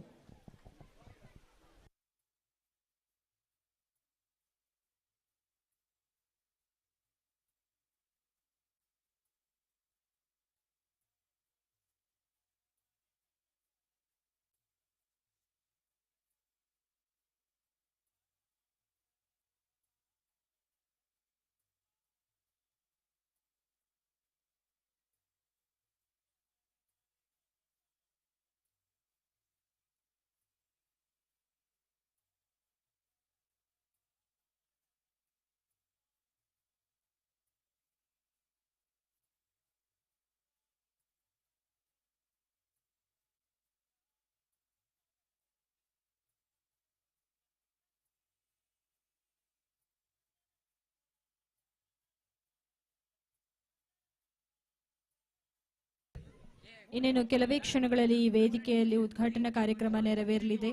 S3: ಇನ್ನೇನು ಕೆಲವೇ ಕ್ಷಣಗಳಲ್ಲಿ ಈ ವೇದಿಕೆಯಲ್ಲಿ ಉದ್ಘಾಟನಾ ಕಾರ್ಯಕ್ರಮ ನೆರವೇರಲಿದೆ.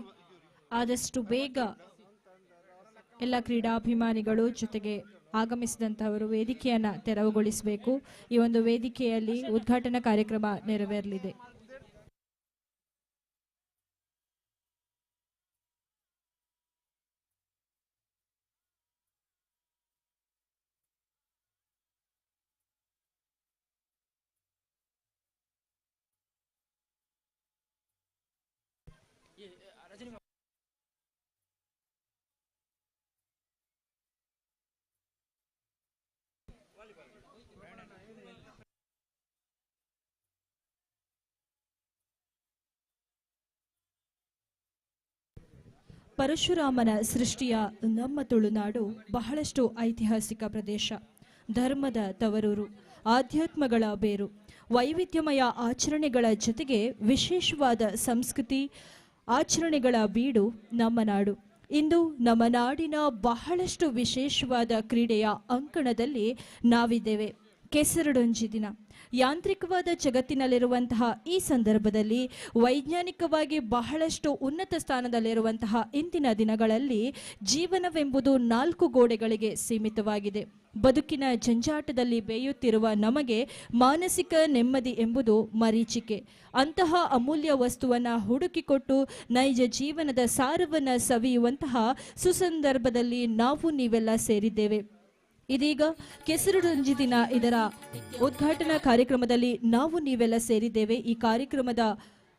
S3: ಆದಷ್ಟು ಬೇಗ ಎಲ್ಲ ಕ್ರೀಡಾಭಿಮಾನಿಗಳು ಜೊತೆಗೆ ಆಗಮಿಸಿದಂತಹವರು ವೇದಿಕೆಯನ್ನ ತೆರವುಗೊಳಿಸಬೇಕು. ಈ ಒಂದು ವೇದಿಕೆಯಲ್ಲಿ ಉದ್ಘಾಟನಾ ಕಾರ್ಯಕ್ರಮ ನೆರವೇರಲಿದೆ. ಪರಶುರಾಮನ ಸೃಷ್ಟಿಯ ನಮ್ಮ ತುಳುನಾಡು ಬಹಳಷ್ಟು ಐತಿಹಾಸಿಕ ಪ್ರದೇಶ, ಧರ್ಮದ ತವರೂರು, ಆಧ್ಯಾತ್ಮಗಳ ಬೇರು, ವೈವಿಧ್ಯಮಯ ಆಚರಣೆಗಳ ಜೊತೆಗೆ ವಿಶೇಷವಾದ ಸಂಸ್ಕೃತಿ ಆಚರಣೆಗಳ ಬೀಡು ನಮ್ಮ ನಾಡು. ಇಂದು ನಮ್ಮ ನಾಡಿನ ಬಹಳಷ್ಟು ವಿಶೇಷವಾದ ಕ್ರೀಡೆಯ ಅಂಕಣದಲ್ಲಿ ನಾವಿದ್ದೇವೆ. ಕೆಸರಡೊಂಜಿ ದಿನ. ಯಾಂತ್ರಿಕವಾದ ಜಗತ್ತಿನಲ್ಲಿರುವಂತಹ ಈ ಸಂದರ್ಭದಲ್ಲಿ ವೈಜ್ಞಾನಿಕವಾಗಿ ಬಹಳಷ್ಟು ಉನ್ನತ ಸ್ಥಾನದಲ್ಲಿರುವಂತಹ ಇಂದಿನ ದಿನಗಳಲ್ಲಿ ಜೀವನವೆಂಬುದು 4 ಗೋಡೆಗಳಿಗೆ ಸೀಮಿತವಾಗಿದೆ. ಬದುಕಿನ ಜಂಜಾಟದಲ್ಲಿ ಬೇಯುತ್ತಿರುವ ನಮಗೆ ಮಾನಸಿಕ ನೆಮ್ಮದಿ ಎಂಬುದು ಮರೀಚಿಕೆ. ಅಂತಹ ಅಮೂಲ್ಯ ವಸ್ತುವನ್ನು ಹುಡುಕಿಕೊಟ್ಟು ನೈಜ ಜೀವನದ ಸಾರವನ್ನು ಸವಿಯುವಂತಹ ಸುಸಂದರ್ಭದಲ್ಲಿ ನಾವು ನೀವೆಲ್ಲ ಸೇರಿದ್ದೇವೆ. ಇದೀಗ ಕೆಸರಡೊಂಜಿ ದಿನ ಇದರ ಉದ್ಘಾಟನಾ ಕಾರ್ಯಕ್ರಮದಲ್ಲಿ ನಾವು ನೀವೆಲ್ಲ ಸೇರಿದ್ದೇವೆ. ಈ ಕಾರ್ಯಕ್ರಮದ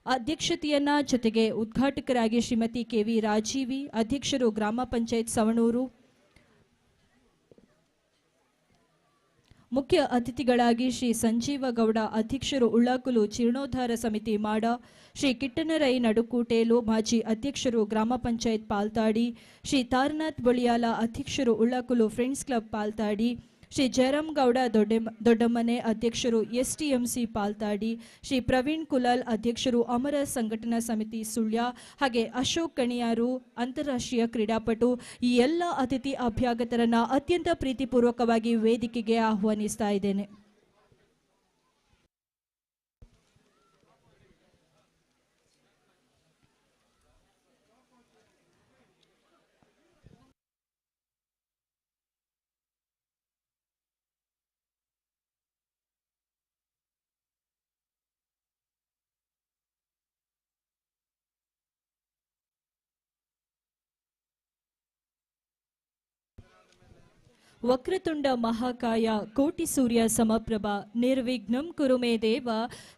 S3: ಅಧ್ಯಕ್ಷತೆಯನ್ನ ಜೊತೆಗೆ ಉದ್ಘಾಟಕರಾಗಿ ಶ್ರೀಮತಿ KV ರಾಜೀವಿ, ಅಧ್ಯಕ್ಷರು ಗ್ರಾಮ ಪಂಚಾಯತ್ ಸವಣೂರು, ಮುಖ್ಯ ಅತಿಥಿಗಳಾಗಿ ಶ್ರೀ ಸಂಜೀವ ಗೌಡ, ಅಧ್ಯಕ್ಷರು ಉಳ್ಳಾಕುಲು ಜೀರ್ಣೋದ್ಧಾರ ಸಮಿತಿ ಮಾಡ, ಶ್ರೀ ಕಿಟ್ಟನರೈ ನಡುಕೂಟೇಲು, ಮಾಜಿ ಅಧ್ಯಕ್ಷರು ಗ್ರಾಮ ಪಂಚಾಯತ್ ಪಾಲ್ತಾಡಿ, ಶ್ರೀ ತಾರನಾಥ್ ಬಳಿಯಾಲ, ಅಧ್ಯಕ್ಷರು ಉಳ್ಳಾಕುಲು ಫ್ರೆಂಡ್ಸ್ ಕ್ಲಬ್ ಪಾಲ್ತಾಡಿ, ಶ್ರೀ ಜಯರಾಮ್ ಗೌಡ ದೊಡ್ಡಮ್ಮನೆ, ಅಧ್ಯಕ್ಷರು STMC ಪಾಲ್ತಾಡಿ, ಶ್ರೀ ಪ್ರವೀಣ್ ಕುಲಾಲ್, ಅಧ್ಯಕ್ಷರು ಅಮರ ಸಂಘಟನಾ ಸಮಿತಿ ಸುಳ್ಯ, ಹಾಗೆ ಅಶೋಕ್ ಕಣಿಯಾರು, ಅಂತಾರಾಷ್ಟ್ರೀಯ ಕ್ರೀಡಾಪಟು. ಈ ಎಲ್ಲ ಅತಿಥಿ ಅಭ್ಯಾಗತರನ್ನ ಅತ್ಯಂತ ಪ್ರೀತಿಪೂರ್ವಕವಾಗಿ ವೇದಿಕೆಗೆ ಆಹ್ವಾನಿಸ್ತಾ ಇದ್ದೇನೆ. ವಕ್ರತುಂಡ ಮಹಾಕಾಯ ಕೋಟಿ ಸೂರ್ಯ ಸಮಪ್ರಭ ನಿರ್ವಿಘ್ನಂ ಕುರು ಮೇ ದೇವ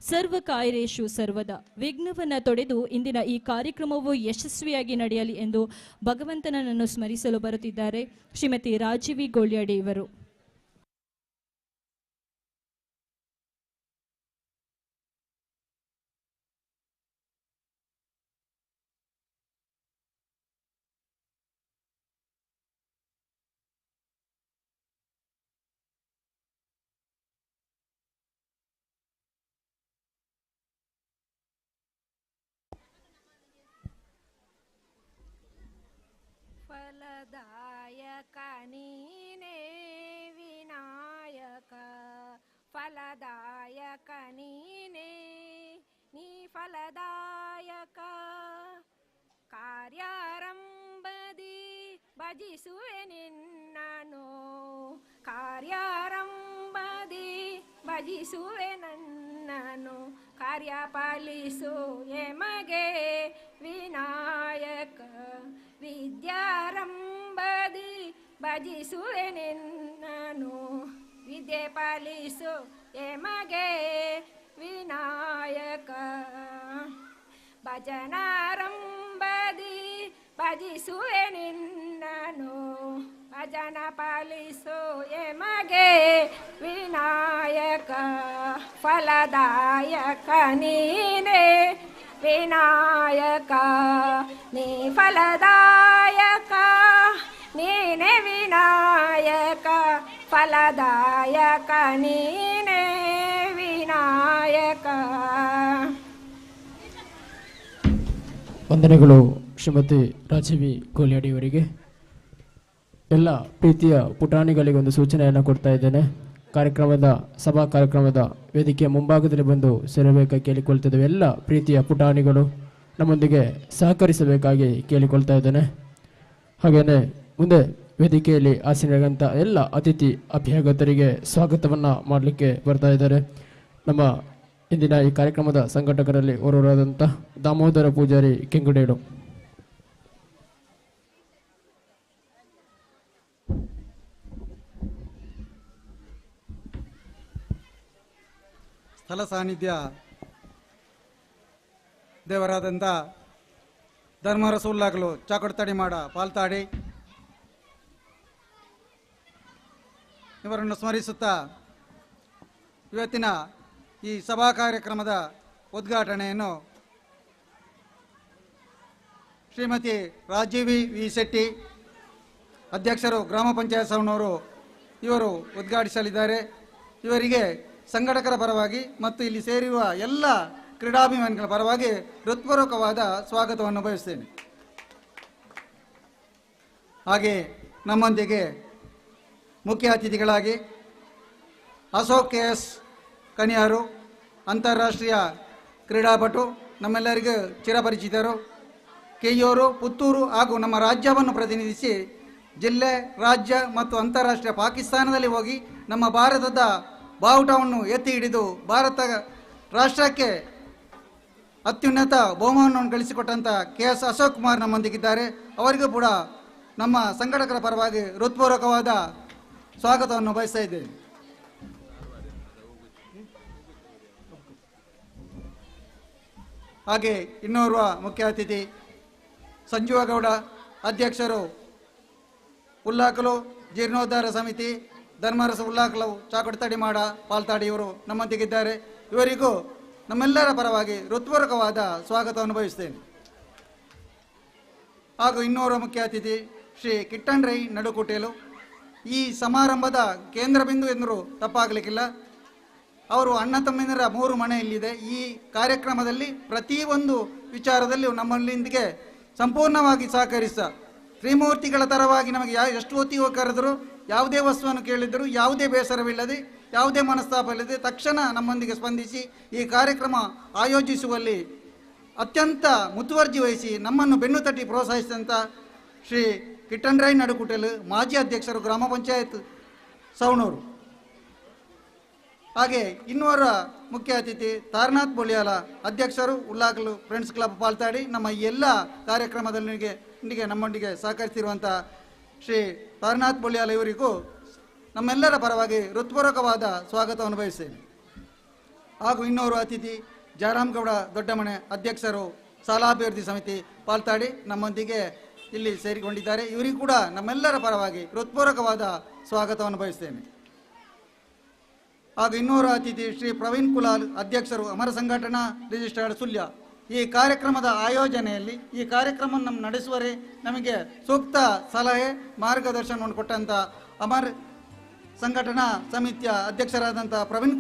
S3: ಸರ್ವಕಾಯರೇಶು ಸರ್ವದ. ವಿಘ್ನವನ್ನು ತೊಡೆದು ಇಂದಿನ ಈ ಕಾರ್ಯಕ್ರಮವು ಯಶಸ್ವಿಯಾಗಿ ನಡೆಯಲಿ ಎಂದು ಭಗವಂತನನ್ನು ಸ್ಮರಿಸಲು ಬರುತ್ತಿದ್ದಾರೆ ಶ್ರೀಮತಿ ರಾಜೀವಿ ಗೋಳ್ಯಾಡಿ ಇವರು.
S11: ಫಲದಾಯಕ ನೀನೇ ವಿನಾಯಕ, ಫಲದಾಯಕ ನೀನೇ ನೀ ಫಲದಾಯಕ. ಕಾರ್ಯಾರಂಭದಿ ಭಜಿಸುವೆ ನಿನ್ನನು, ಕಾರ್ಯಾರಂಭದಿ ಭಜಿಸುವೆ ನನ್ನನು. ಕಾರ್ಯ ಪಾಲಿಸು ಎಮಗೆ ವಿನಾಯಕ, ವಿದ್ಯಾರಂಭದಿ ಭಜಿಸುವೆ ನಿನ್ನನು. ವಿದ್ಯೆ ಪಾಲಿಸು ಎಮಗೆ ವಿನಾಯಕ. ಭಜನಾರಂಭದಿ ಭಜಿಸುವೆ ನಿನ್ನನು, ಭಜನ ಪಾಲಿಸು ಎಮಗೆ ವಿನಾಯಕ. ಫಲದಾಯಕ ನೀನೇ ವಿನಾಯಕ, ನೀ ಫಲದಾಯಕ ನೀನೇ ವಿನಾಯಕ. ಫಲದಾಯಕ ನೀನೇ ವಿನಾಯಕ.
S1: ವಂದನೆಗಳು ಶ್ರೀಮತಿ ರಾಜೀವಿ ಗೋಲ್ಯಾಡಿ ಅವರಿಗೆ. ಎಲ್ಲ ಪ್ರೀತಿಯ ಪುಟಾಣಿಗಳಿಗೊಂದು ಸೂಚನೆಯನ್ನು ಕೊಡ್ತಾ ಇದ್ದೇನೆ. ಸಭಾ ಕಾರ್ಯಕ್ರಮದ ವೇದಿಕೆಯ ಮುಂಭಾಗದಲ್ಲಿ ಬಂದು ಸೇರಬೇಕಾಗಿ ಕೇಳಿಕೊಳ್ತಿದ್ದೇವೆ. ಎಲ್ಲ ಪ್ರೀತಿಯ ಪುಟಾಣಿಗಳು ನಮ್ಮೊಂದಿಗೆ ಸಹಕರಿಸಬೇಕಾಗಿ ಕೇಳಿಕೊಳ್ತಾ ಇದ್ದೇನೆ. ಹಾಗೆಯೇ ಮುಂದೆ ವೇದಿಕೆಯಲ್ಲಿ ಆಸೀನರಾದಂಥ ಎಲ್ಲ ಅತಿಥಿ ಅಭ್ಯಾಗತರಿಗೆ ಸ್ವಾಗತವನ್ನು ಮಾಡಲಿಕ್ಕೆ ಬರ್ತಾ ಇದ್ದಾರೆ. ನಮ್ಮ ಇಂದಿನ ಈ ಕಾರ್ಯಕ್ರಮದ ಸಂಘಟಕರಲ್ಲಿ ಓರ್ವರಾದಂಥ ದಾಮೋದರ ಪೂಜಾರಿ ಕೆಂಗುಡೇಡು.
S2: ಸ್ಥಳ ಸಾನ್ನಿಧ್ಯ ದೇವರಾದಂಥ ಧರ್ಮರಸೂಲ್ಲಾಗಲು ಚಾಕೊಡ್ತಾಡಿ ಮಾಡ ಪಾಲ್ತಾಡಿ ಇವರನ್ನು ಸ್ಮರಿಸುತ್ತಾ ಇವತ್ತಿನ ಈ ಸಭಾ ಕಾರ್ಯಕ್ರಮದ ಉದ್ಘಾಟನೆಯನ್ನು ಶ್ರೀಮತಿ ರಾಜೀವಿ ವಿ ಶೆಟ್ಟಿ ಅಧ್ಯಕ್ಷರು ಗ್ರಾಮ ಪಂಚಾಯತ್ ಸವಣೂರು ಇವರು ಉದ್ಘಾಟಿಸಲಿದ್ದಾರೆ. ಇವರಿಗೆ ಸಂಘಟಕರ ಪರವಾಗಿ ಮತ್ತು ಇಲ್ಲಿ ಸೇರಿರುವ ಎಲ್ಲ ಕ್ರೀಡಾಭಿಮಾನಿಗಳ ಪರವಾಗಿ ಹೃತ್ಪೂರ್ವಕವಾದ ಸ್ವಾಗತವನ್ನು ಬಯಸ್ತೇನೆ. ಹಾಗೆ ನಮ್ಮೊಂದಿಗೆ ಮುಖ್ಯ ಅತಿಥಿಗಳಾಗಿ ಅಶೋಕ್ KS ಕನಿಯಾರು, ಅಂತಾರಾಷ್ಟ್ರೀಯ ಕ್ರೀಡಾಪಟು, ನಮ್ಮೆಲ್ಲರಿಗೂ ಚಿರಪರಿಚಿತರು, ಕೆಯ್ಯೂರು, ಪುತ್ತೂರು ಹಾಗೂ ನಮ್ಮ ರಾಜ್ಯವನ್ನು ಪ್ರತಿನಿಧಿಸಿ ಜಿಲ್ಲೆ, ರಾಜ್ಯ ಮತ್ತು ಅಂತಾರಾಷ್ಟ್ರೀಯ ಪಾಕಿಸ್ತಾನದಲ್ಲಿ ಹೋಗಿ ನಮ್ಮ ಭಾರತದ ಬಾವುಟವನ್ನು ಎತ್ತಿ ಹಿಡಿದು ಭಾರತ ರಾಷ್ಟ್ರಕ್ಕೆ ಅತ್ಯುನ್ನತ ಬಹುಮಾನವನ್ನು ಗಳಿಸಿಕೊಟ್ಟಂಥ KS ಅಶೋಕ್ ಕುಮಾರ್ ನಮ್ಮೊಂದಿಗಿದ್ದಾರೆ. ಅವರಿಗೂ ಕೂಡ ನಮ್ಮ ಸಂಘಟಕರ ಪರವಾಗಿ ಹೃತ್ಪೂರ್ವಕವಾದ ಸ್ವಾಗತವನ್ನು ಬಯಸ್ತಾ ಇದ್ದೇವೆ. ಹಾಗೆ ಇನ್ನೋರ್ವ ಮುಖ್ಯ ಅತಿಥಿ ಸಂಜೀವಗೌಡ, ಅಧ್ಯಕ್ಷರು ಉಲ್ಲಾಕಲು ಜೀರ್ಣೋದ್ಧಾರ ಸಮಿತಿ, ಧರ್ಮರಸ ಉಲ್ಲಾಕಲು ಚಾಕುಟತಡಿ ಮಾಡ ಪಾಲ್ತಾಡಿ ಇವರು ನಮ್ಮೊಂದಿಗಿದ್ದಾರೆ. ಇವರಿಗೂ ನಮ್ಮೆಲ್ಲರ ಪರವಾಗಿ ಹೃತ್ಪೂರ್ವಕವಾದ ಸ್ವಾಗತವನ್ನು ಬಯಸ್ತೇನೆ. ಹಾಗೂ ಇನ್ನೋರ್ವ ಮುಖ್ಯ ಅತಿಥಿ ಶ್ರೀ ಕಿಟ್ಟನ್ ರೈ ನಡುಕುಟೇಲು, ಈ ಸಮಾರಂಭದ ಕೇಂದ್ರ ಬಿಂದು ಎಂದರೂ ತಪ್ಪಾಗಲಿಕ್ಕಿಲ್ಲ. ಅವರು ಅಣ್ಣ ತಮ್ಮಂದಿರ 3 ಮನೆ ಇಲ್ಲಿದೆ. ಈ ಕಾರ್ಯಕ್ರಮದಲ್ಲಿ ಪ್ರತಿಯೊಂದು ವಿಚಾರದಲ್ಲಿಯೂ ನಮ್ಮಲ್ಲಿಂದಿಗೆ ಸಂಪೂರ್ಣವಾಗಿ ಸಹಕರಿಸ ತ್ರಿಮೂರ್ತಿಗಳ ತರವಾಗಿ ನಮಗೆ ಎಷ್ಟು ಹೊತ್ತಿಗೆ ಕರೆದರೂ, ಯಾವುದೇ ವಸ್ತುವನ್ನು ಕೇಳಿದರೂ ಯಾವುದೇ ಬೇಸರವಿಲ್ಲದೆ, ಯಾವುದೇ ಮನಸ್ತಾಪ ಇಲ್ಲದೆ ತಕ್ಷಣ ನಮ್ಮೊಂದಿಗೆ ಸ್ಪಂದಿಸಿ ಈ ಕಾರ್ಯಕ್ರಮ ಆಯೋಜಿಸುವಲ್ಲಿ ಅತ್ಯಂತ ಮುತುವರ್ಜಿ ವಹಿಸಿ ನಮ್ಮನ್ನು ಬೆನ್ನು ತಟ್ಟಿ ಪ್ರೋತ್ಸಾಹಿಸಿದಂಥ ಶ್ರೀ ಕಿಟ್ಟನ್ ರೈ ನಡುಕುಟೆಲ್, ಮಾಜಿ ಅಧ್ಯಕ್ಷರು ಗ್ರಾಮ ಪಂಚಾಯತ್ ಸವಣೂರು. ಹಾಗೆ ಇನ್ನೋರ್ವ ಮುಖ್ಯ ಅತಿಥಿ ತಾರನಾಥ್ ಬೊಳಿಯಾಲ, ಅಧ್ಯಕ್ಷರು ಉಲ್ಲಾಕಲು ಫ್ರೆಂಡ್ಸ್ ಕ್ಲಬ್ ಪಾಲ್ತಾಡಿ. ನಮ್ಮ ಎಲ್ಲ ಕಾರ್ಯಕ್ರಮದೊಂದಿಗೆ ನಮ್ಮೊಂದಿಗೆ ಸಹಕರಿಸಿರುವಂಥ ಶ್ರೀ ತಾರನಾಥ್ ಬೊಳಿಯಾಲ ಇವರಿಗೂ ನಮ್ಮೆಲ್ಲರ ಪರವಾಗಿ ಹೃತ್ಪೂರ್ವಕವಾದ ಸ್ವಾಗತವನ್ನು ಬಯಸ್ತೇನೆ. ಹಾಗೂ ಇನ್ನೋರ್ವ ಅತಿಥಿ ಜಯರಾಮ್ ಗೌಡ ದೊಡ್ಡಮನೆ, ಅಧ್ಯಕ್ಷರು ಶಾಲಾಭಿವೃದ್ಧಿ ಸಮಿತಿ ಪಾಲ್ತಾಡಿ ನಮ್ಮೊಂದಿಗೆ ಇಲ್ಲಿ ಸೇರಿಕೊಂಡಿದ್ದಾರೆ. ಇವರಿಗೂ ಕೂಡ ನಮ್ಮೆಲ್ಲರ ಪರವಾಗಿ ಹೃತ್ಪೂರ್ವಕವಾದ ಸ್ವಾಗತವನ್ನು ಬಯಸ್ತೇನೆ. ಹಾಗೂ ಇನ್ನೋರ್ವ ಅತಿಥಿ ಶ್ರೀ ಪ್ರವೀಣ್ ಕುಲಾಲ್, ಅಧ್ಯಕ್ಷರು ಅಮರ ಸಂಘಟನಾ ರಿಜಿಸ್ಟರ್ಡ್ ಸುಳ್ಯ. ಈ ಕಾರ್ಯಕ್ರಮದ ಆಯೋಜನೆಯಲ್ಲಿ ಈ ಕಾರ್ಯಕ್ರಮವನ್ನು ನಡೆಸುವರೆ ನಮಗೆ ಸೂಕ್ತ ಸಲಹೆ ಮಾರ್ಗದರ್ಶನವನ್ನು ಕೊಟ್ಟಂಥ ಅಮರ್ ಸಂಘಟನಾ ಸಮಿತಿಯ ಅಧ್ಯಕ್ಷರಾದಂಥ ಪ್ರವೀಣ್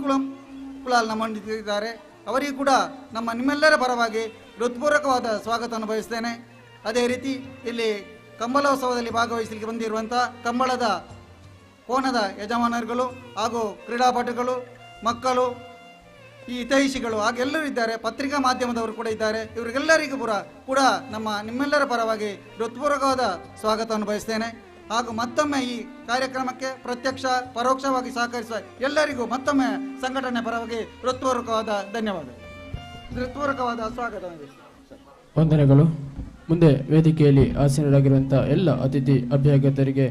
S2: ಕುಲಾಲ್ ನಮ್ಮೊಂದಿಗಿದ್ದಾರೆ. ಅವರಿಗೂ ಕೂಡ ನಿಮ್ಮೆಲ್ಲರ ಪರವಾಗಿ ಹೃತ್ಪೂರ್ವಕವಾದ ಸ್ವಾಗತವನ್ನು ಬಯಸ್ತೇನೆ. ಅದೇ ರೀತಿ ಇಲ್ಲಿ ಕಂಬಳೋತ್ಸವದಲ್ಲಿ ಭಾಗವಹಿಸಲಿಕ್ಕೆ ಬಂದಿರುವಂಥ ಕಂಬಳದ ಕೋಣದ ಯಜಮಾನರುಗಳು ಹಾಗೂ ಕ್ರೀಡಾಪಟುಗಳು, ಮಕ್ಕಳು, ಈ ಹಿತೈಷಿಗಳು ಹಾಗೆಲ್ಲರೂ ಇದ್ದಾರೆ. ಪತ್ರಿಕಾ ಮಾಧ್ಯಮದವರು ಕೂಡ ಇದ್ದಾರೆ. ಇವರಿಗೆಲ್ಲರಿಗೂ ಕೂಡ ನಿಮ್ಮೆಲ್ಲರ ಪರವಾಗಿ ಹೃತ್ಪೂರ್ವಕವಾದ ಸ್ವಾಗತವನ್ನು ಬಯಸ್ತೇನೆ. ಹಾಗೂ ಮತ್ತೊಮ್ಮೆ ಈ ಕಾರ್ಯಕ್ರಮಕ್ಕೆ ಪ್ರತ್ಯಕ್ಷ ಪರೋಕ್ಷವಾಗಿ ಸಹಕರಿಸುವ ಎಲ್ಲರಿಗೂ ಮತ್ತೊಮ್ಮೆ ಸಂಘಟನೆ ಪರವಾಗಿ ಹೃತ್ಪೂರ್ವಕವಾದ ಧನ್ಯವಾದ, ಹೃತ್ಪೂರ್ವಕವಾದ ಸ್ವಾಗತವನ್ನು.
S1: ವಂದನೆಗಳು. ಮುಂದೆ ವೇದಿಕೆಯಲ್ಲಿ ಆಸೀನರಾಗಿರುವಂಥ ಎಲ್ಲ ಅತಿಥಿ ಅಭ್ಯಾಗತರಿಗೆ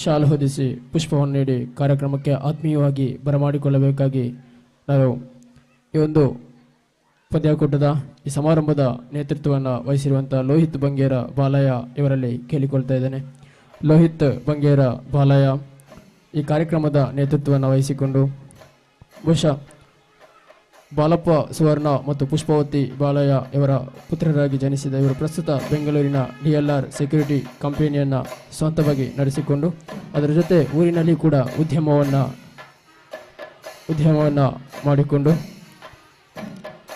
S1: ಶಾಲು ಹೊದಿಸಿ ಪುಷ್ಪವನ್ನು ನೀಡಿ ಕಾರ್ಯಕ್ರಮಕ್ಕೆ ಆತ್ಮೀಯವಾಗಿ ಬರಮಾಡಿಕೊಳ್ಳಬೇಕಾಗಿ ನಾನು ಈ ಒಂದು ಪಂದ್ಯಾಕೂಟದ ಈ ಸಮಾರಂಭದ ನೇತೃತ್ವವನ್ನು ವಹಿಸಿರುವಂಥ ಲೋಹಿತ್ ಬಂಗೇರ ಬಾಲಯ್ಯ ಇವರಲ್ಲಿ ಕೇಳಿಕೊಳ್ತಾ ಇದ್ದೇನೆ. ಲೋಹಿತ್ ಬಂಗೇರ ಬಾಲಯ್ಯ ಈ ಕಾರ್ಯಕ್ರಮದ ನೇತೃತ್ವವನ್ನು ವಹಿಸಿಕೊಂಡು ಬಹುಶಃ ಬಾಲಪ್ಪ ಸುವರ್ಣ ಮತ್ತು ಪುಷ್ಪವತಿ ಬಾಲಯ್ಯ ಇವರ ಪುತ್ರರಾಗಿ ಜನಿಸಿದ ಇವರು ಪ್ರಸ್ತುತ ಬೆಂಗಳೂರಿನ DLR ಸೆಕ್ಯೂರಿಟಿ ಕಂಪನಿಯನ್ನು ಸ್ವಂತವಾಗಿ ನಡೆಸಿಕೊಂಡು ಅದರ ಜೊತೆ ಊರಿನಲ್ಲಿ ಕೂಡ ಉದ್ಯಮವನ್ನು ಮಾಡಿಕೊಂಡು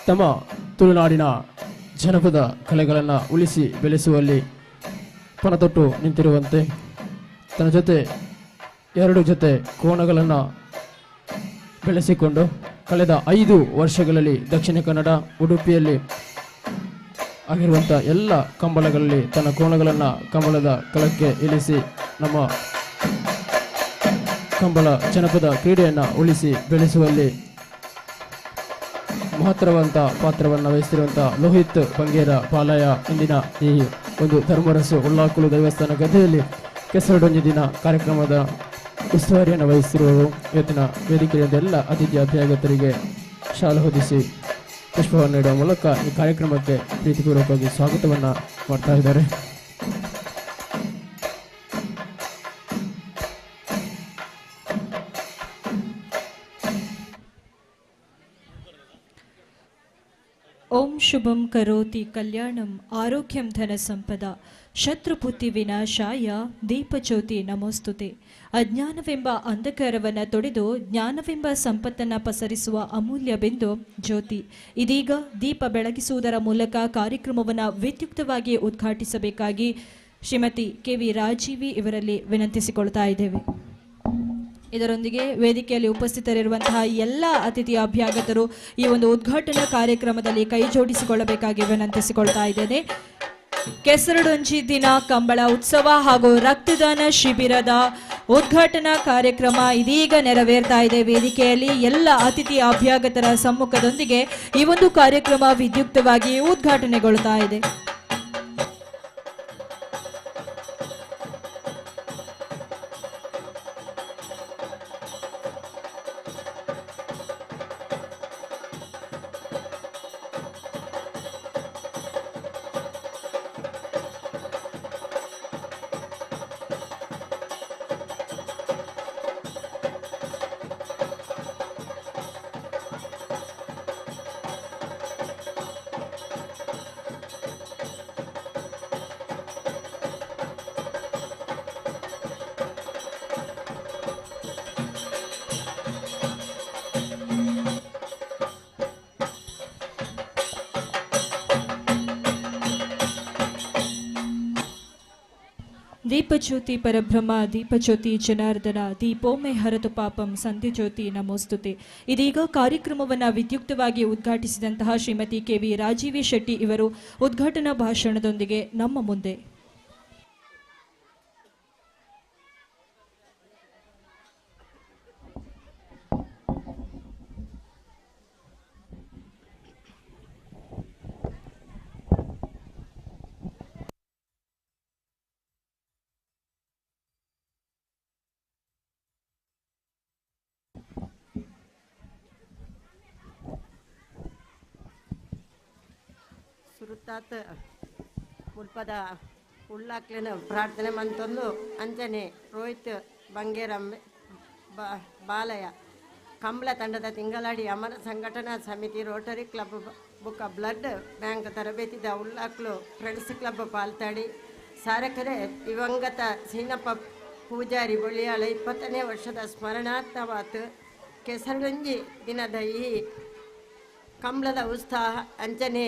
S1: ತಮ್ಮ ತುಳುನಾಡಿನ ಜನಪದ ಕಲೆಗಳನ್ನು ಉಳಿಸಿ ಬೆಳೆಸುವಲ್ಲಿ ಪಣತೊಟ್ಟು ನಿಂತಿರುವಂತೆ ತನ್ನ ಜೊತೆ 2 ಜೊತೆ ಕೋಣಗಳನ್ನು ಬೆಳೆಸಿಕೊಂಡು ಕಳೆದ 5 ವರ್ಷಗಳಲ್ಲಿ ದಕ್ಷಿಣ ಕನ್ನಡ ಉಡುಪಿಯಲ್ಲಿ ಆಗಿರುವಂಥ ಎಲ್ಲ ಕಂಬಳಗಳಲ್ಲಿ ತನ್ನ ಕೋಣಗಳನ್ನು ಕಂಬಳದ ಕಳಕ್ಕೆ ಇಳಿಸಿ ನಮ್ಮ ಕಂಬಳ ಜನಪದ ಕ್ರೀಡೆಯನ್ನು ಉಳಿಸಿ ಬೆಳೆಸುವಲ್ಲಿ ಮಹತ್ತರವಂತ ಪಾತ್ರವನ್ನು ವಹಿಸಿರುವಂಥ ಲೋಹಿತ್ ಬಂಗೇರ ಬಾಲಯ್ಯ ಇಂದಿನ ಈ ಒಂದು ಧರ್ಮರಸು ಉಳ್ಳಾಕುಲು ದೇವಸ್ಥಾನ ಗದ್ದೆಯಲ್ಲಿ ಕೆಸರಡೊಂಜಿ ದಿನ ಕಾರ್ಯಕ್ರಮದ ಉಸ್ತುವಾರಿಯನ್ನು ವಹಿಸಿರುವವರು ಇವತ್ತಿನ ವೇದಿಕೆಯಿಂದ ಎಲ್ಲ ಅತಿಥಿ ಅಭ್ಯಾಗತರಿಗೆ ಶಾಲು ಹೊದಿಸಿ ಪುಷ್ಪವನ್ನು ನೀಡುವ ಮೂಲಕ ಈ ಕಾರ್ಯಕ್ರಮಕ್ಕೆ ಪ್ರೀತಿಪೂರ್ವಕವಾಗಿ ಸ್ವಾಗತವನ್ನು ಮಾಡ್ತಾ ಇದ್ದಾರೆ.
S3: ಓಂ ಶುಭಂ ಕರೋತಿ ಕಲ್ಯಾಣಂ ಆರೋಗ್ಯಂ ಧನ ಸಂಪದ ಶತ್ರುಪುತ್ತಿ ವಿನಾಶಾಯ ದೀಪಜ್ಯೋತಿ ನಮೋಸ್ತುತೆ. ಅಜ್ಞಾನವೆಂಬ ಅಂಧಕಾರವನ್ನು ತೊಡೆದು ಜ್ಞಾನವೆಂಬ ಸಂಪತ್ತನ್ನು ಪಸರಿಸುವ ಅಮೂಲ್ಯ ಬಿಂದು ಜ್ಯೋತಿ. ಇದೀಗ ದೀಪ ಬೆಳಗಿಸುವುದರ ಮೂಲಕ ಕಾರ್ಯಕ್ರಮವನ್ನು ವಿದ್ಯುಕ್ತವಾಗಿ ಉದ್ಘಾಟಿಸಬೇಕಾಗಿ ಶ್ರೀಮತಿ KV ರಾಜೀವಿ ಇವರಲ್ಲಿ ವಿನಂತಿಸಿಕೊಳ್ತಾ ಇದ್ದೇವೆ. ಇದರೊಂದಿಗೆ ವೇದಿಕೆಯಲ್ಲಿ ಉಪಸ್ಥಿತರಿರುವಂತಹ ಎಲ್ಲ ಅತಿಥಿ ಅಭ್ಯಾಗತರು ಈ ಒಂದು ಉದ್ಘಾಟನಾ ಕಾರ್ಯಕ್ರಮದಲ್ಲಿ ಕೈ ಜೋಡಿಸಿಕೊಳ್ಳಬೇಕಾಗಿ ವಿನಂತಿಸಿಕೊಳ್ತಾ ಇದ್ದೇನೆ. ಕೆಸರಡೊಂಜಿ ದಿನ ಕಂಬಳ ಉತ್ಸವ ಹಾಗೂ ರಕ್ತದಾನ ಶಿಬಿರದ ಉದ್ಘಾಟನಾ ಕಾರ್ಯಕ್ರಮ ಇದೀಗ ನೆರವೇರ್ತಾ ಇದೆ. ವೇದಿಕೆಯಲ್ಲಿ ಎಲ್ಲ ಅತಿಥಿ ಅಭ್ಯಾಗತರ ಸಮ್ಮುಖದೊಂದಿಗೆ ಈ ಒಂದು ಕಾರ್ಯಕ್ರಮ ವಿದ್ಯುಕ್ತವಾಗಿ ಉದ್ಘಾಟನೆಗೊಳ್ತಾ ಇದೆ. ದೀಪಜ್ಯೋತಿ ಪರಬ್ರಹ್ಮ ದೀಪಜ್ಯೋತಿ ಜನಾರ್ದನ ದೀಪೋಮೆ ಹರತು ಪಾಪಂ ಸಂಧ್ಯಜ್ಯೋತಿ ನಮೋಸ್ತುತೆ. ಇದೀಗ ಕಾರ್ಯಕ್ರಮವನ್ನು ವಿದ್ಯುಕ್ತವಾಗಿ ಉದ್ಘಾಟಿಸಿದಂತಹ ಶ್ರೀಮತಿ KV ರಾಜೀವಿ ಶೆಟ್ಟಿ ಇವರು ಉದ್ಘಾಟನಾ ಭಾಷಣದೊಂದಿಗೆ ನಮ್ಮ ಮುಂದೆ.
S12: ಸುರುತ್ತಾತ ಮುಲ್ಪದ ಉಳ್ಳಾಕ್ಲಿನ ಪ್ರಾರ್ಥನೆ ಮಂತೊಂದು ಅಂಜನೆ ರೋಹಿತ್ ಬಂಗೇರಮ್ಮೆ ಬಾಲಯ ಕಂಬಳ ತಂಡದ ತಿಂಗಳಾಡಿ ಅಮರ ಸಂಘಟನಾ ಸಮಿತಿ ರೋಟರಿ ಕ್ಲಬ್ ಬುಕ್ಕ ಬ್ಲಡ್ ಬ್ಯಾಂಕ್ ತರಬೇತಿದ ಉಳ್ಳಾಕ್ಲು ಫ್ರೆಂಡ್ಸ್ ಕ್ಲಬ್ ಪಾಲ್ತಾಡಿ ಸಾರಕರೆ ದಿವಂಗತ ಸೀನಪ್ಪ ಪೂಜಾರಿ ಬೊಳಿಯಾಳ 20ನೇ ವರ್ಷದ ಸ್ಮರಣಾರ್ಥವಾತ್ ಕೆಸರಡೊಂಜಿ ದಿನದ ಈ ಕಂಬಳದ ಉತ್ಸಾಹ ಅಂಚನೆ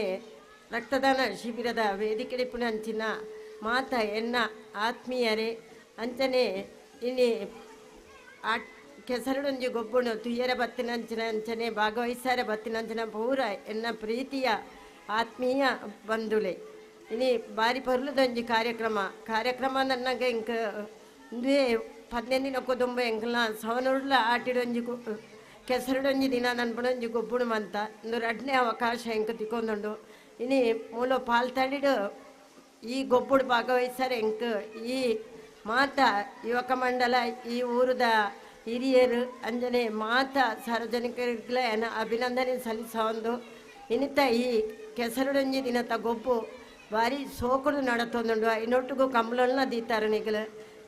S12: ರಕ್ತದಾನ ಶಿಬಿರದ ವೇದಿಕೆ ಪುನಂಚಿನ ಮಾತ ಎನ್ನ ಆತ್ಮೀಯರೇ ಅಂಚನೆ ಇನ್ನಿ ಕೆಸರಡೊಂಜಿ ಗೊಬ್ಬುಣು ತುಯ್ಯರ ಬತ್ತಿನಂಚಿನ ಅಂಚನೆ ಭಾಗವಹಿಸಾರ ಬತ್ತಿನಂಚಿನ ಪೂರ ಎನ್ನ ಪ್ರೀತಿಯ ಆತ್ಮೀಯ ಬಂಧುಲೆ ಇನಿ ಬಾರಿ ಪರ್ಲದೊಂಜಿ ಕಾರ್ಯಕ್ರಮ ನನಗೆ ಇಂಕ ಇಂದೇ 15 ದಿನಕ್ಕೂ ತುಂಬ ಎಂಕಲ ಸವನುಡ್ಲ ಆಟಿಡೊಂಜಿ ಕೆಸರಡೊಂಜಿ ದಿನ ನನ್ನ ಬಡೊಂಜಿ ಗೊಬ್ಬುಣು ಮಂತ ಇಂದು 2ನೇ ಅವಕಾಶ ಎಂಕ ತಿಕ್ಕೊಂದುಂಡು ಇನಿ ಮೂಲ ಪಾಲ್ತಾಡಿಡು ಈ ಗೊಬ್ಬುಡು ಭಾಗವಹಿಸ್ತಾರೆ ಎಂಕ ಈ ಮಾತಾ ಯುವಕ ಮಂಡಲ ಈ ಊರದ ಹಿರಿಯರು ಅಂಜನೆ ಮಾತಾ ಸಾರ್ವಜನಿಕರಿಗೆಲ್ಲ ಅಭಿನಂದನೆ ಸಲ್ಲಿಸೊಂದು ಇನ್ನಿತ ಈ ಕೆಸರಡೊಂಜಿ ದಿನದ ಗೊಬ್ಬು ಭಾರಿ ಸೋಕುಡು ನಡತೊಂದುಂಡು ಇನ್ನೊಟ್ಟಿಗೂ ಕಂಬಳನ್ನ ದೀತಾರೆ ನಿಗಲು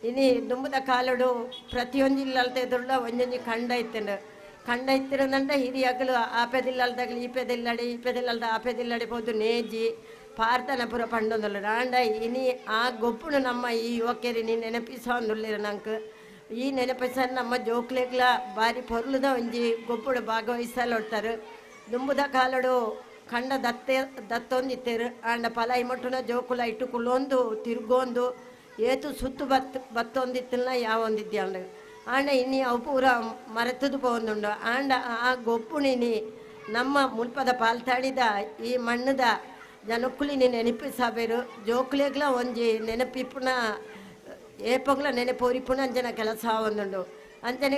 S12: ಇನಿ ದುಂಬದ ಕಾಲಡು ಪ್ರತಿಯೊಂದು ಇಲ್ಲಲ್ತೆದುಳ್ಳ ಒಂದೊಂದು ಕಂಡ ಇತ್ತಿರಂದಂಡ ಹಿರಿಯಗಳು ಆಪೆದಿಲ್ಲಲ್ದಾಗಲಿ ಈಪೆದಿಲ್ಲಡೆ ಆಪೆದಿಲ್ಲಡೆ ಹೋದು ನೇಜಿ ಪಾರ್ಥನಪುರ ಪಂಡೊಂದುಲ್ಲ ರಾಂಡ ಇನಿ ಆ ಗೊಬ್ಬುನು ನಮ್ಮ ಈ ಯುವಕರಿ ನೆನಪಿಸೊಂದುಳ್ಳಿರ ನಂಗೆ ಈ ನೆನಪಿಸ ನಮ್ಮ ಜೋಕ್ಲೆಗ್ಲ ಬಾರಿ ಪೊರ್ಲುದ ಒಂಜಿ ಗೊಬ್ಬುಡು ಭಾಗವಹಿಸಲೊಡ್ತಾರೆ ದುಂಬುದ ಕಾಲಡು ಕಂಡ ದತ್ತೊಂದಿತ್ತೇರು ಆಂಡ ಪಲ ಇಮೊಟ್ಟುನ ಜೋಕುಲ ಇಟ್ಟುಕೊಳ್ಳೊಂದು ತಿರುಗೊಂದು ಏತು ಸುತ್ತು ಬತ್ತೊಂದಿತ್ತಿಲ್ಲ ಯಾವೊಂದಿದ್ದ ಆಂಡ ಇನ್ನಿ ಅವು ಪೂರ ಮರೆತದು ಪೋಂದುಂಡು ಆಂಡ ಆ ಗೊಬ್ಬುಣಿನಿ ನಮ್ಮ ಮುಲ್ಪದ ಪಾಲ್ತಾಡಿದ ಈ ಮಣ್ಣದ ಜನಕ್ಕುಲಿನಿ ನೆನಪಿಸಬೇರು ಜೋಕ್ಲೆಗ್ಲ ಒಂಜಿ ನೆನಪಿಪ್ಪುನ ಏಪಗ್ಲ ನೆನಪೋರಿಪುನ ಅಂಜನ ಕೆಲಸ ಒಂದುಂಡು ಅಂಚನೆ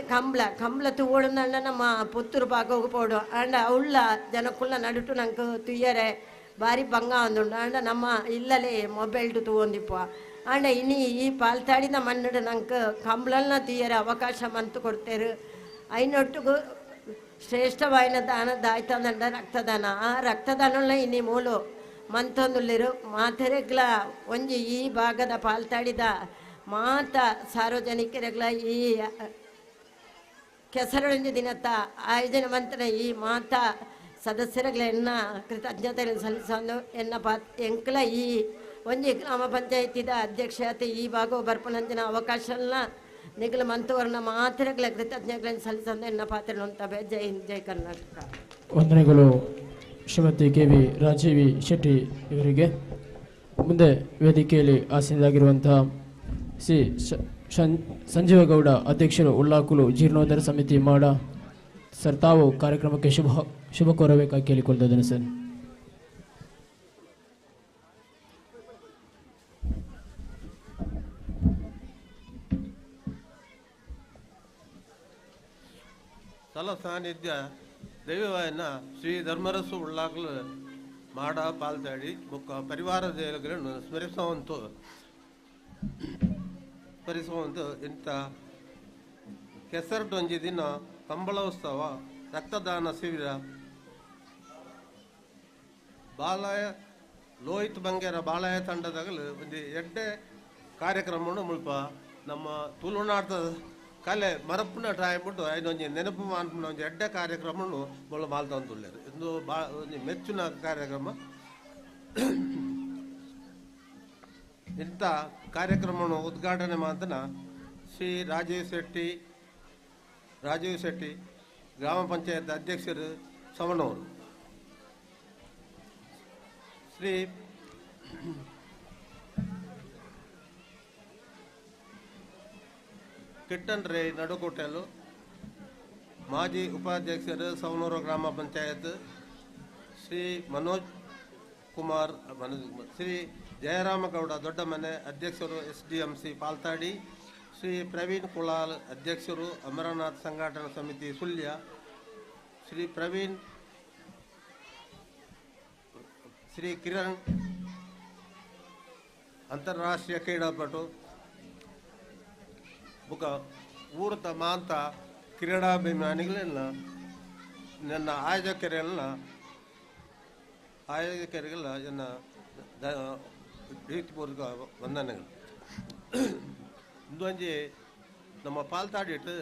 S12: ಕಂಬಳ ತೂವೊಡಂಡ ನಮ್ಮ ಪುತ್ತೂರು ಭಾಗವು ಪೋಡು ಆಂಡ ಅವಳ ಜನಕ್ಕುಲ್ಲ ನಡುಟು ನಂಗೆ ತುಯ್ಯರೆ ಬಾರಿ ಬಂಗ ಒಂದುಂಡು ಆಂಡ ನಮ್ಮ ಇಲ್ಲಲೇ ಮೊಬೈಲ್ ತೂವೊಂದಿಪ್ಪ ಆಂಡ ಇನ್ನಿ ಈ ಪಾಲ್ತಾಡಿದ ಮಣ್ಣು ನಂಗೆ ಕಂಬಳನ್ನ ತುಯ್ಯರೆ ಅವಕಾಶ ಮಂತು ಕೊಡ್ತೇರು ಐನೊಟ್ಟಿಗೂ ಶ್ರೇಷ್ಠವಾಯಿನ ದಾನದ ಆಯ್ತಂದಂಡ ರಕ್ತದಾನ ಆ ರಕ್ತದಾನ ಇನ್ನಿ ಮೂಲು ಮಂತೊಂದುಲ್ಲಿರು ಮಾತೆರೆಗ್ಲ ಒಂಜಿ ಈ ಭಾಗದ ಪಾಲ್ತಾಡಿದ ಮಾತ ಸಾರ್ವಜನಿಕರೆಗ್ಲ ಈ ಕೆಸರೊಂಜಿ ದಿನದ ಆಯೋಜನೆ ಮಂತ್ರ ಈ ಮಾತಾ ಸದಸ್ಯರುಗಳ ಕೃತಜ್ಞತೆ ಸಲ್ಲಿಸಲು ಎನ್ನ ಎಂಕಲ ಈ ಒಂಜಿ ಗ್ರಾಮ ಪಂಚಾಯತಿದ ಅಧ್ಯಕ್ಷತೆ ಈ ಭಾಗವು ಬರ್ಪನಂಚಿನ ಅವಕಾಶನ ನಿಗಲ ಮಂತವರ್ಣ ಮಾತ್ರಗಳ ಕೃತಜ್ಞತೆಗಳನ್ನು ಸಲ್ಲಿಸಲು ಎನ್ನ ಪಾತ್ರ ಅಂತವೆ. ಜೈ ಹಿಂದ್, ಜೈ ಕರ್ನಾಟಕ.
S1: ವಂದನೆಗಳು ಶ್ರೀಮತಿ ಕೆ.ವಿ. ರಾಜೀವಿ ಶೆಟ್ಟಿ ಇವರಿಗೆ. ಮುಂದೆ ವೇದಿಕೆಯಲ್ಲಿ ಆಸೀನರಾಗಿರುವಂತಹ ಸಿ ಸಂಜೀವಗೌಡ ಅಧ್ಯಕ್ಷರು ಉಳ್ಳಾಕುಲು ಜೀರ್ಣೋದ್ಧಾರ ಸಮಿತಿ ಮಾಡ ಸರ್, ತಾವು ಕಾರ್ಯಕ್ರಮಕ್ಕೆ ಶುಭ ಕೋರಬೇಕಾಗಿ ಕೇಳಿಕೊಳ್ತಾ ಇದ್ದೇನೆ ಸರ್.
S13: ಸ್ಥಳ ಸಾನ್ನಿಧ್ಯ ದೈವವಾಯನ ಶ್ರೀ ಧರ್ಮರಸು ಉಳ್ಳಾಕಲು ಮಾಡ ಪಾಲ್ತಾಡಿ ಮುಖ ಪರಿವಾರ ದೇವಗಳನ್ನು ಸ್ಮರಿಸುವಂತು ಇಂಥ ಕೆಸರಟೊಂಜಿ ದಿನ ಕಂಬಳೋತ್ಸವ ರಕ್ತದಾನ ಶಿಬಿರ ಬಾಲಯ ಲೋಹಿತ್ ಬಂಗೇರ ಬಾಲಯ ತಂಡದಾಗಲು ಒಂದು ಎಡ್ಡೆ ಕಾರ್ಯಕ್ರಮವನ್ನು ಮುಲ್ಪ ನಮ್ಮ ತುಳುನಾಟದ ಕಲೆ ಮರಪುನ ಟ್ರಾಯ್ಬಿಟ್ಟು ಐದೊಂದು ನೆನಪು ಮಾಡ್ಕೊಂಡು ಒಂದು ಎಡ್ಡೆ ಕಾರ್ಯಕ್ರಮವನ್ನು ಮೊಳ ಮಾಲ್ತಂದುಳ್ಳರು. ಇದು ಒಂದು ಮೆಚ್ಚಿನ ಕಾರ್ಯಕ್ರಮ. ಇಂಥ ಕಾರ್ಯಕ್ರಮವನ್ನು ಉದ್ಘಾಟನೆ ಮಾತನ ಶ್ರೀ ರಾಜೀವ್ ಶೆಟ್ಟಿ ಗ್ರಾಮ ಪಂಚಾಯತ್ ಅಧ್ಯಕ್ಷರು ಸವಣೂರು, ಶ್ರೀ ಕಿಟ್ಟನ್ ರೇ ನಡುಕೋಟೆಲು ಮಾಜಿ ಉಪಾಧ್ಯಕ್ಷರು ಸವಣೂರು ಗ್ರಾಮ ಪಂಚಾಯತ್, ಶ್ರೀ ಮನೋಜ್ ಕುಮಾರ್, ಶ್ರೀ ಜಯರಾಮಗೌಡ ದೊಡ್ಡಮನೆ ಅಧ್ಯಕ್ಷರು SDMC ಪಾಲ್ತಾಡಿ, ಶ್ರೀ ಪ್ರವೀಣ್ ಕುಳಾಲ್ ಅಧ್ಯಕ್ಷರು ಅಮರನಾಥ್ ಸಂಘಟನಾ ಸಮಿತಿ ಸುಳ್ಯ, ಶ್ರೀ ಕಿರಣ್ ಅಂತಾರಾಷ್ಟ್ರೀಯ ಕ್ರೀಡಾಪಟು ಬುಕ ಊರ್ತ ಮಾಂತ ಕ್ರೀಡಾಭಿಮಾನಿಗಳನ್ನ ನನ್ನ ಆಯೋಜಕರೆಲ್ಲ ಎನ್ನ ಪ್ರೀತಿಪೂರ್ವಕ ವಂದನೆಗಳು. ಇಂದೊಂಜಿ ನಮ್ಮ ಪಾಲ್ತಾಡಿಟ್ಟು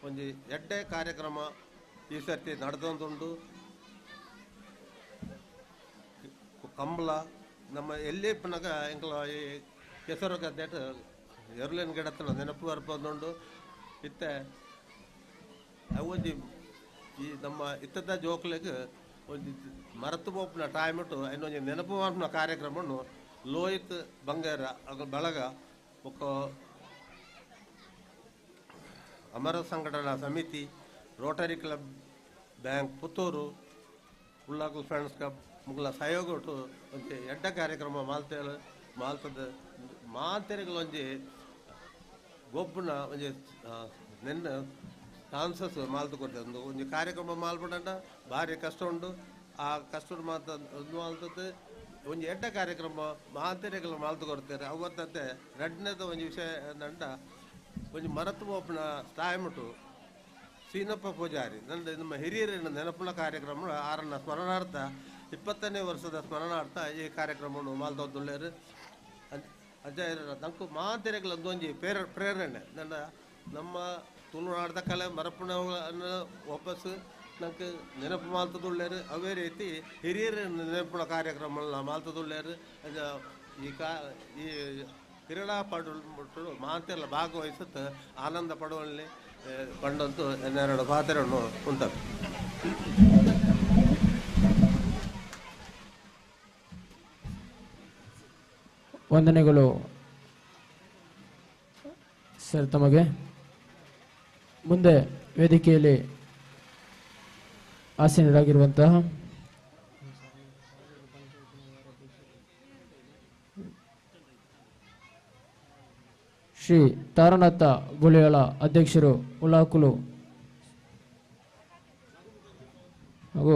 S13: ಒಂಜಿ ಎಡ್ಡೆ ಕಾರ್ಯಕ್ರಮ ಈ ಸರ್ತಿ ನಡೆದೊಂದುಂಡು. ಕಂಬಳ ನಮ್ಮ ಎಲ್ಲಿ ಪುನಗ ಎಂಕಲ ಈ ಕೆಸರು ಗದ್ದೆಟ್ ಎರ್ಲಿನ ಗಿಡತನ ನೆನಪು ಬರ್ಪೊಂದುಂಡು. ಇತ್ತೆ ಒಂಜಿ ಈ ನಮ್ಮ ಇತ್ತದ ಜೋಕ್ಲೆಗ್ ಒಂದು ಮರೆತು ಬೋಪನ ಟೈಮಿಟ್ಟು ಇನ್ನೊಂದು ನೆನಪು ಮಾಡ್ನ ಕಾರ್ಯಕ್ರಮವನ್ನು ಲೋಹಿತ್ ಬಂಗೇರ ಬಳಗ ఒక Amara Sanghatana Samiti, Rotary Club bank Puttur, Ullakal Friends Club ಮುಗ್ಲ ಸಹಯೋಗ ಒಟ್ಟು ಒಂದು ಎಡ್ಡ ಕಾರ್ಯಕ್ರಮ ಮಾಲ್ತೆರೆಗಳೊಂಜಿ ಗೊಬ್ಬನ ಒಂಜಿ ನೆನ್ನ ಚಾನ್ಸಸ್ ಮಾಲ್ತು ಕೊಡ್ತದೆ. ಒಂದು ಕಾರ್ಯಕ್ರಮ ಮಾಲ್ಪಡ ಭಾರಿ ಕಷ್ಟ ಉಂಡು. ಆ ಕಷ್ಟ ಮಾಲ್ತದ್ದು ಒಂದು ಎಡ್ಡ ಕಾರ್ಯಕ್ರಮ ಮಾತೆರೆಗಳು ಮಾಲ್ತು ಕೊಡ್ತಾರೆ. ಅವತ್ತಂತೆ ಎರಡನೇದ ಒಂದು ವಿಷಯ ನಂಡ ಒಂದು ಮರತು ಒಪ್ಪನ ತಾಯ್ಮುಟ್ಟು ಸೀನಪ್ಪ ಪೂಜಾರಿ ನಂದು ನಮ್ಮ ಹಿರಿಯರಿನ ನೆನಪಿನ ಕಾರ್ಯಕ್ರಮ ಆರನ್ನ ಸ್ಮರಣಾರ್ಥ 20ನೇ ವರ್ಷದ ಸ್ಮರಣಾರ್ಥ ಈ ಕಾರ್ಯಕ್ರಮವನ್ನು ಮಾಲ್ತೊಳ್ಳೆರು. ಅಜ್ಜ ನಂಕು ಮಾತೆರೆಗಳು ಒಂಜಿ ಪ್ರೇರಣೆ ನನ್ನ ನಮ್ಮ ತುಳುನಾಡದ ಕಲೆ ಮರಪುಣವನ್ನು ವಾಪಸ್ ನಂಗೆ ನೆನಪು ಮಾಲ್ತದುಳ್ಳೇರು. ಅವೇ ರೀತಿ ಹಿರಿಯರ ನೆನಪಿನ ಕಾರ್ಯಕ್ರಮಗಳನ್ನ ಮಾಲ್ತದುಳ್ಳೇರು. ಈ ಕ್ರೀಡಾಪಟು ಮಾತೆಲ್ಲ ಭಾಗವಹಿಸುತ್ತ ಆನಂದ ಪಡುವಲ್ಲಿ ಕಂಡಂತೂ ಎನ್ನೆರಡು ಪಾತ್ರವನ್ನು ಉಂಟು.
S1: ವಂದನೆಗಳು ಸರ್ ತಮಗೆ. ಮುಂದೆ ವೇದಿಕೆಯಲ್ಲಿ ಆಸೀನರಾಗಿರುವಂತಹ ಶ್ರೀ ತಾರನಾಥ ಗುಳಿಯಾಳ ಅಧ್ಯಕ್ಷರು ಉಳ್ಳಾಕುಲು ಹಾಗೂ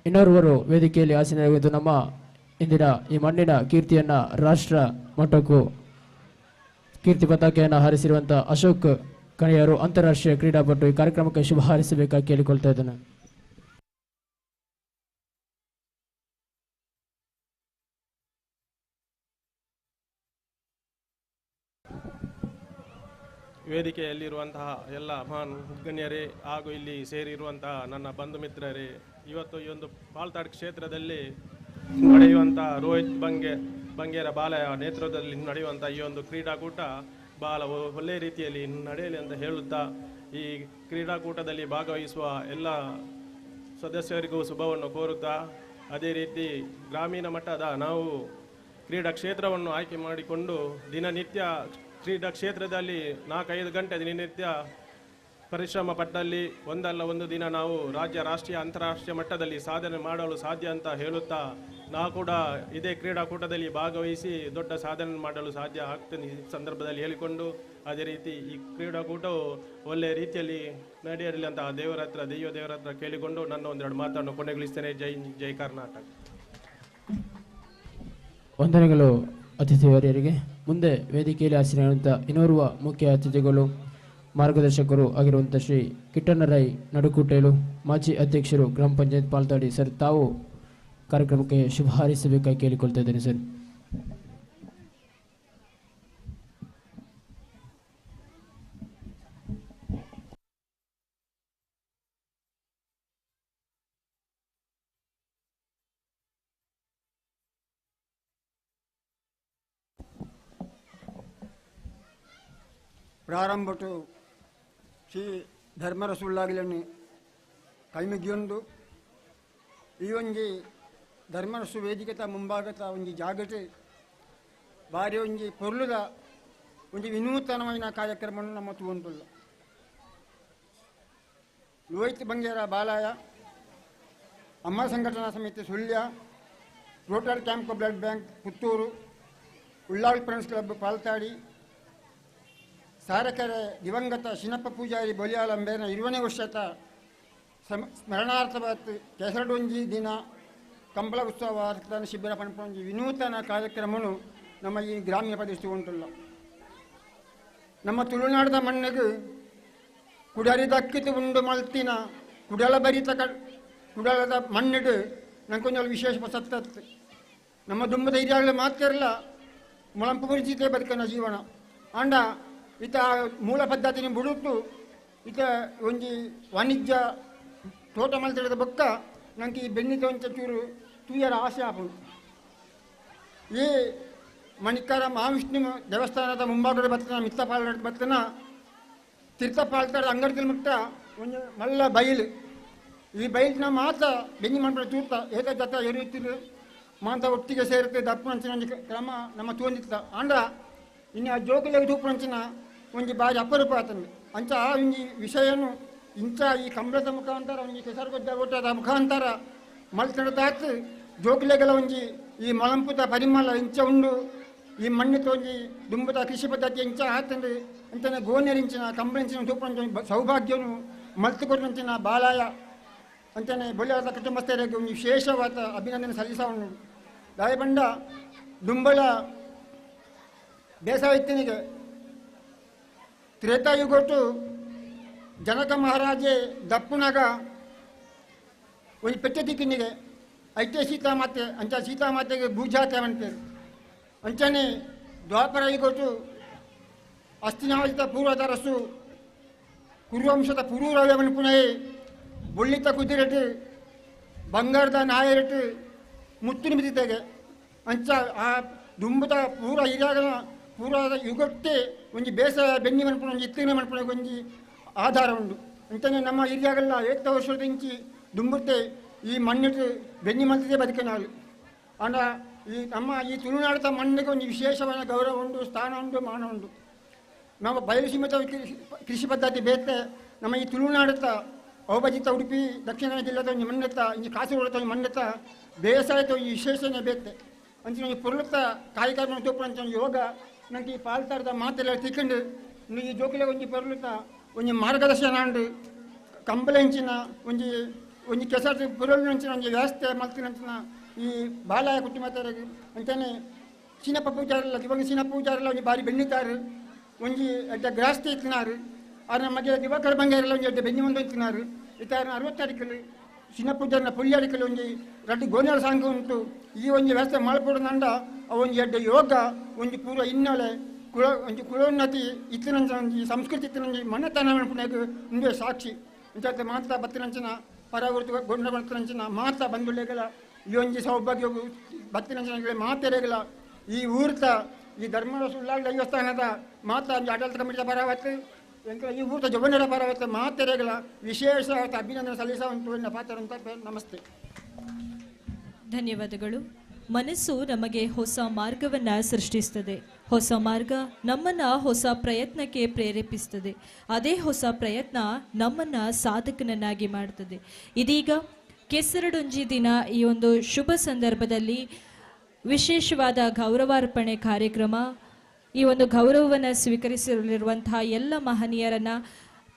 S1: ಇನ್ನೋರ್ವರು ವೇದಿಕೆಯಲ್ಲಿ ಆಸೀನರಾಗಿದ್ದು ನಮ್ಮ ಇಂದಿನ ಈ ಮಣ್ಣಿನ ಕೀರ್ತಿಯನ್ನು ರಾಷ್ಟ್ರ ಮಟ್ಟಕ್ಕೂ ಕೀರ್ತಿ ಪತಾಕೆಯನ್ನು ಹಾರಿಸಿರುವಂಥ ಅಶೋಕ್ ಕಣಿಯರು ಅಂತಾರಾಷ್ಟ್ರೀಯ ಕ್ರೀಡಾಪಟು ಈ ಕಾರ್ಯಕ್ರಮಕ್ಕೆ ಶುಭ ಹಾರೈಸಬೇಕಾಗಿ ಕೇಳಿಕೊಳ್ತಾ ಇದ್ದೇನೆ.
S14: ವೇದಿಕೆಯಲ್ಲಿರುವಂತಹ ಎಲ್ಲ ಮಹಾನ್ ಗಣ್ಯರೇ ಹಾಗೂ ಇಲ್ಲಿ ಸೇರಿರುವಂತಹ ನನ್ನ ಬಂಧು ಮಿತ್ರರೇ, ಇವತ್ತು ಈ ಒಂದು ಪಾಲ್ತಾಡ್ ಕ್ಷೇತ್ರದಲ್ಲಿ ನಡೆಯುವಂಥ ರೋಹಿತ್ ಬಂಗೇರ ಬಾಲಯ ನೇತೃತ್ವದಲ್ಲಿ ನಡೆಯುವಂಥ ಈ ಒಂದು ಕ್ರೀಡಾಕೂಟ ಬಹಳ ಒಳ್ಳೆಯ ರೀತಿಯಲ್ಲಿ ನಡೆಯಲಿ ಅಂತ ಹೇಳುತ್ತಾ, ಈ ಕ್ರೀಡಾಕೂಟದಲ್ಲಿ ಭಾಗವಹಿಸುವ ಎಲ್ಲ ಸದಸ್ಯರಿಗೂ ಶುಭವನ್ನು ಕೋರುತ್ತಾ, ಅದೇ ರೀತಿ ಗ್ರಾಮೀಣ ಮಟ್ಟದ ನಾವು ಕ್ರೀಡಾ ಕ್ಷೇತ್ರವನ್ನು ಆಯ್ಕೆ ಮಾಡಿಕೊಂಡು ದಿನನಿತ್ಯ ಕ್ರೀಡಾ ಕ್ಷೇತ್ರದಲ್ಲಿ 4-5 ಗಂಟೆ ದಿನನಿತ್ಯ ಪರಿಶ್ರಮ ಪಟ್ಟಲ್ಲಿ ಒಂದಲ್ಲ ಒಂದು ದಿನ ನಾವು ರಾಜ್ಯ, ರಾಷ್ಟ್ರೀಯ, ಅಂತಾರಾಷ್ಟ್ರೀಯ ಮಟ್ಟದಲ್ಲಿ ಸಾಧನೆ ಮಾಡಲು ಸಾಧ್ಯ ಅಂತ ಹೇಳುತ್ತಾ, ನಾವು ಕೂಡ ಇದೇ ಕ್ರೀಡಾಕೂಟದಲ್ಲಿ ಭಾಗವಹಿಸಿ ದೊಡ್ಡ ಸಾಧನೆ ಮಾಡಲು ಸಾಧ್ಯ ಆಗ್ತದೆ ಈ ಸಂದರ್ಭದಲ್ಲಿ ಹೇಳಿಕೊಂಡು, ಅದೇ ರೀತಿ ಈ ಕ್ರೀಡಾಕೂಟವು ಒಳ್ಳೆಯ ರೀತಿಯಲ್ಲಿ ನಡೆಯಲಿ ಅಂತ ದೇವರ ಹತ್ರ ಕೇಳಿಕೊಂಡು ನನ್ನ ಒಂದೆರಡು ಮಾತನ್ನು ಕೊನೆಗೊಳಿಸ್ತೇನೆ. ಜೈ ಕರ್ನಾಟಕ.
S1: ವಂದನೆಗಳು ಅತಿಥಿವರ್ಯರಿಗೆ. ಮುಂದೆ ವೇದಿಕೆಯಲ್ಲಿ ಆಸೀನರಾದಂಥ ಇನ್ನೋರ್ವ ಮುಖ್ಯ ಅತಿಥಿಗಳು ಮಾರ್ಗದರ್ಶಕರು ಆಗಿರುವಂಥ ಶ್ರೀ ಕಿಟ್ಟಣ್ಣರೈ ನಡುಕುಟೇಲು, ಮಾಜಿ ಅಧ್ಯಕ್ಷರು ಗ್ರಾಮ ಪಂಚಾಯತ್ ಪಾಲ್ತಾಡಿ ಸರ್, ತಾವು ಕಾರ್ಯಕ್ರಮಕ್ಕೆ ಶುಭ ಹಾರೈಸಬೇಕಾಗಿ ಕೇಳಿಕೊಳ್ತಾ ಇದ್ದೇನೆ ಸರ್.
S15: ಪ್ರಾರಂಭಟು ಶ್ರೀ ಧರ್ಮರಸುಳ್ಳಾಗಿಲನ್ನು ಕೈಮುಗಿಯೊಂದು ಈ ಒಂಜಿ ಧರ್ಮರಸು ವೇದಿಕೆತ ಮುಂಭಾಗತ ಒಂಜಿ ಜಾಗಟೆ ಬಾರಿ ಒಂಜಿ ಪೊರ್ಲುದ ಒಂಜಿ ವಿನೂತನమైన ಕಾರ್ಯಕ್ರಮವನ್ನು ನಮ್ಮ ತೂಂತುಲ್ಲ. ಲೋಹಿತ್ ಬಂಗೇರ ಬಾಲಾಯ ಅಮ್ಮ Sanghatana Samiti Sullia, Rotary camp blood bank Puttur, Ullal Friends Club Paltadi, Sarakere ದಿವಂಗತ ಶಿನಪ್ಪ ಪೂಜಾರಿ ಬೊಲಿಯಾಲಂಬೇನ 20ನೇ ವರ್ಷದ ಸ್ಮರಣಾರ್ಥವತ್ ಕೆಸರಡೊಂಜಿ ದಿನ ಕಂಬಳ ಉತ್ಸವ ರಕ್ತದಾನ ಶಿಬಿರ ಪಂಪೊಂಜಿ ವಿನೂತನ ಕಾರ್ಯಕ್ರಮವನ್ನು ನಮ್ಮ ಈ ಗ್ರಾಮೀಣ ಪ್ರದೇಶದಲ್ಲಿ ಉಂಟುಲ್ಲ. ನಮ್ಮ ತುಳುನಾಡದ ಮಣ್ಣಿಗೆ ಕುಡರಿದಕ್ಕಿತು ಉಂಡು ಮಲ್ತಿನ ಕುಡಲ ಭರಿತ ಕುಡಲದ ಮಣ್ಣಿಡು ನಂಗೊಂದು ವಿಶೇಷ ಸತ್ತತ್ತು. ನಮ್ಮ ದುಂಬದ ಹಿರಿಯಾಗಲೇ ಮಾತಿರಲ್ಲ ಮೊಳಂಪು ಮುರಿಸಿತೆ ಬದುಕನ ಜೀವನ ಅಂಡ ಇತ ಮೂಲ ಪದ್ಧತಿನ ಬಿಡುತ್ತು ಇತ ಒಂಜಿ ವಾಣಿಜ್ಯ ತೋಟ ಮಲ್ತಿಡದ ಬೊಕ್ಕ ನಂಗೆ ಈ ಬೆನ್ನಿತ ಒಂಚ ಚೂರು ತೂಯರ ಆಸೆ ಆಪುಂಡು. ಈ ಮಣಿಕರ ಮಹಾವಿಷ್ಣು ದೇವಸ್ಥಾನದ ಮುಂಭಾಗದ ಬತ್ತನ ಮಿತ್ತಪಾಲ ಬತ್ತನ ತೀರ್ಥಪಾಲ್ತಾಡ ಅಂಗಡಿದಲ್ಲಿ ಮುಟ್ಟ ಒಂದು ಮಲ್ಲ ಬಯಲು, ಈ ಬಯಲಿನ ಮಾತ ಬೆಂಗಿ ಮಾಡ್ಬಿಡ ತೂರ್ತ ಏಕ ಜತ ಎರಿಯುತ್ತಿರು ಮಾತ ಒಟ್ಟಿಗೆ ಸೇರುತ್ತೆ ದಪ್ಪಂಚಿನ ಒಂದು ಕ್ರಮ ನಮ್ಮ ತೂಂದಿತ್ತ ಅಂಡ ಇನ್ನು ಆ ಜೋಕುಲೆಗೆ ತೂಪಂಚಿನ ಒಂಜಿ ಬಾರಿ ಅಪರೂಪ ಆತಂದು ಅಂಚ ಆ ಒಂಜಿ ವಿಷಯನು ಇಂಚ ಈ ಕಂಬಳದ ಮುಖಾಂತರ ಒಂಜಿ ಕೆಸರುಗೊಡ್ಡ ಓಟದ ಮುಖಾಂತರ ಮಲ್ತಡದಾತ್ ಜೋಕುಲೆಗಳ ಒಂಜಿ ಈ ಮಳಂಪುದ ಪರಿಮಳ ಇಂಚ ಉಂಡು ಈ ಮಣ್ಣಿತ ಒಂಜಿ ದುಂಬದ ಕೃಷಿ ಪದ್ಧತಿ ಇಂಚ ಆತಂದು ಅಂಚನೆ ಗೋನೆರಿಂಚಿನ ಕಂಬಳಿಂಚಿನ ತೂಪಂಚ ಸೌಭಾಗ್ಯನು ಮಲ್ತುಕೊಟ್ಟಂಚಿನ ಬಾಲಾಯ ಅಂಚನೆ ಬೊಲಿಯಾದ ಕುಟುಂಬಸ್ಥರಿಗೆ ಒಂದು ವಿಶೇಷವಾದ ಅಭಿನಂದನೆ ಸಲ್ಲಿಸವನ್ನು ದಾಯಬಂಡ ದುಂಬಳ ಬೇಸಾಯತ್ತಿನಿಗೆ ತ್ರೇತಾಯುಗೊಟ್ಟು ಜನಕ ಮಹಾರಾಜೆ ದಪ್ಪುನಾಗ ಒಂದು ಪೆಟ್ಟೆ ದಿಕ್ಕಿನಿಗೆ ಐತೆ ಸೀತಾಮಾತೆ ಅಂಚ ಸೀತಾಮಾತೆಗೆ ಭೂಜಾತೆ ಅಂತಾರೆ ಅಂಚನೆ ದ್ವಾಪರ ಯುಗೊಟ್ಟು ಅಸ್ತಿನಾವತಿತ ಪೂರ್ವದ ರಸು ಕುರುವಂಶದ ಪುರೂರವನು ಪುನಃ ಬೊಳ್ಳಿತ ಕುದಿರೆಟ್ಟು ಬಂಗಾರದ ನಾಯರೆಟ್ಟು ಮುತ್ತು ನಿಮಿದಿದ್ದಾಗೆ ಅಂಚ ಆ ದುಂಬದ ಪೂರ ಹಿರಿಯಾಗನ ಪೂರದ ಯುಗಟ್ಟೆ ಒಂಜಿ ಬೇಸಾಯ ಬೆನ್ನಿ ಮನ್ಪುಣ ಒಂಜಿ ಇತ್ತಿನ ಮನ್ಪುಣ ಒಂಜಿ ಆಧಾರ ಉಂಡು ಅಂತಾನೆ ನಮ್ಮ ಹಿರಿಯಾಗಲ್ಲ ಏಕ ವರ್ಷದ ಇಂಚಿ ದುಂಬುತ್ತೆ ಈ ಮಣ್ಣಿಟ್ಟು ಬೆನ್ನಿ ಮಲ್ತಿದೆ ಬದುಕಿನಾಳು ಅಂಡ ಈ ನಮ್ಮ ಈ ತುಳುನಾಡದ ಮಣ್ಣಿಗೆ ಒಂದು ವಿಶೇಷವಾದ ಗೌರವ ಉಂಟು, ಸ್ಥಾನ ಉಂಟು, ಮಾನ ಉಂಟು. ನಮ್ಮ ಬಯಲು ಸೀಮಿತ ಕೃಷಿ ಪದ್ಧತಿ ಬೇತೆ ನಮ್ಮ ಈ ತುಳುನಾಡದ ಅವಭಜಿತ ಉಡುಪಿ ದಕ್ಷಿಣ ಜಿಲ್ಲೆದ ಒಂದು ಮಣ್ಣೆತ್ತ ಇಂಚು ಕಾಸರಗೋಡದ ಒಂದು ಮಣ್ಣೆತ್ತ ಬೇಸಾಯದ ಒಂದು ವಿಶೇಷನೇ ಬೇತೆ ಅಂತ ಒಂದು ಪುರುಳುತ್ತ ಕಾರ್ಯಕ್ರಮ ತೋಪಂತ ಯೋಗ ನಂಗೆ ಈ ಪಾಲ್ತಾರದ ಮಾತೆಲ್ಲ ತಿಕ್ಕೊಂಡು ಈ ಜೋಕಿಲೆ ಒಂಜಿ ಪೊರ್ಲುತ್ತ ಒಂಜಿ ಮಾರ್ಗದರ್ಶನ ಅಂಡು ಕಂಬಳೆಂಚಿನ ಒಂಜಿ ಕೆಸರು ಪುರಳಿನಂಚಿನ ಒಂಜಿ ವ್ಯವಸ್ಥೆ ಮಲ್ತಿನಂಚಿನ ಈ ಬಾಲಾಯ ಕುಟುಂಬದವರಿಗೆ ಅಂತಾನೆ ಸೀನಪ್ಪ ಪೂಜಾರಲ್ಲ ದಿವಂಗ ಸೀನಪ್ಪ ಪೂಜಾರಲ್ಲ ಒಂಜಿ ಬಾರಿ ಬೆಣ್ಣಿತಾರೆ ಒಂಜಿ ಎಡ್ಡ ಗ್ರಾಸ್ತಿ ಇತ್ತಿನಾರು ಆದ್ರೆ ನಮಗೆ ದಿವಾಕರ ಬಂಗಾರೆಲ್ಲ ಒಂಜಿ ಎಡ್ಡ ಬೆನ್ನಿ ಒಂದು ಇತ್ತಿನಾರು ಇತ್ತಾರ 60 ತಾರೀಕಲ್ಲಿ ಸೀನಪ್ಪ ಪೂಜಾರನ ಪುಳ್ಳಿ ಅಡಿಕಲ್ಲಿ ಒಂಜಿ ರಡ್ಡು ಗೋನ್ಯಾಳ ಸಾಂಗ ಉಂಟು ಈ ಒಂಜಿ ವ್ಯವಸ್ಥೆ ಮಾಡ್ಕೊಡು ನಂಡ ಆ ಒಂಜಿ ಎಡ್ಡ ಯೋಗ ಒಂಜಿ ಪೂರ ಹಿನ್ನೆಲೆ ಕುಲೋನ್ನತಿ ಇತ್ತಿನಂಚ ಒಂಜಿ ಸಂಸ್ಕೃತಿ ಇತ್ತಿನಂಜಿ ಮನೆತನ ಪುನಗ ಮುಂದೆ ಸಾಕ್ಷಿ ಇಂಚ ಮಾತಾ ಬತ್ತಿನಂಚನ ಪರವರ್ತಿ ಗೊಂಡ ಬತ್ತಿನಂಚನ ಮಾತಾ ಬಂಧುಳೆಗಳ ಈ ಒಂಜಿ ಸೌಭಾಗ್ಯ ಬತ್ತಿನಂಚನ ಮಾತೆರೆಗಳ ಈ ಊರ್ತ ಈ ಧರ್ಮದ ಸುಳ್ಳಾಗ ದೇವಸ್ಥಾನದ ಮಾತಾ ಆಡಳಿತ ಕಮಿಟಿಯ ಪರವತ್ತು ಈ ಊರ್ತ ಜವನರ ಪರವತ್ತು ಮಾತೆರೆಗಳ ವಿಶೇಷವಾದ ಅಭಿನಂದನೆ ಸಲ್ಲಿಸುವಂತ ಪಾತ್ರ ಅಂತ ನಮಸ್ತೆ.
S3: ಧನ್ಯವಾದಗಳು. ಮನಸ್ಸು ನಮಗೆ ಹೊಸ ಮಾರ್ಗವನ್ನು ಸೃಷ್ಟಿಸ್ತದೆ. ಹೊಸ ಮಾರ್ಗ ನಮ್ಮನ್ನು ಹೊಸ ಪ್ರಯತ್ನಕ್ಕೆ ಪ್ರೇರೇಪಿಸ್ತದೆ. ಅದೇ ಹೊಸ ಪ್ರಯತ್ನ ನಮ್ಮನ್ನು ಸಾಧಕನನ್ನಾಗಿ ಮಾಡ್ತದೆ. ಇದೀಗ ಕೆಸರಡೊಂಜಿ ದಿನ ಈ ಒಂದು ಶುಭ ಸಂದರ್ಭದಲ್ಲಿ ವಿಶೇಷವಾದ ಗೌರವಾರ್ಪಣೆ ಕಾರ್ಯಕ್ರಮ. ಈ ಒಂದು ಗೌರವವನ್ನು ಸ್ವೀಕರಿಸಲಿರುವಂತಹ ಎಲ್ಲ ಮಹನೀಯರನ್ನು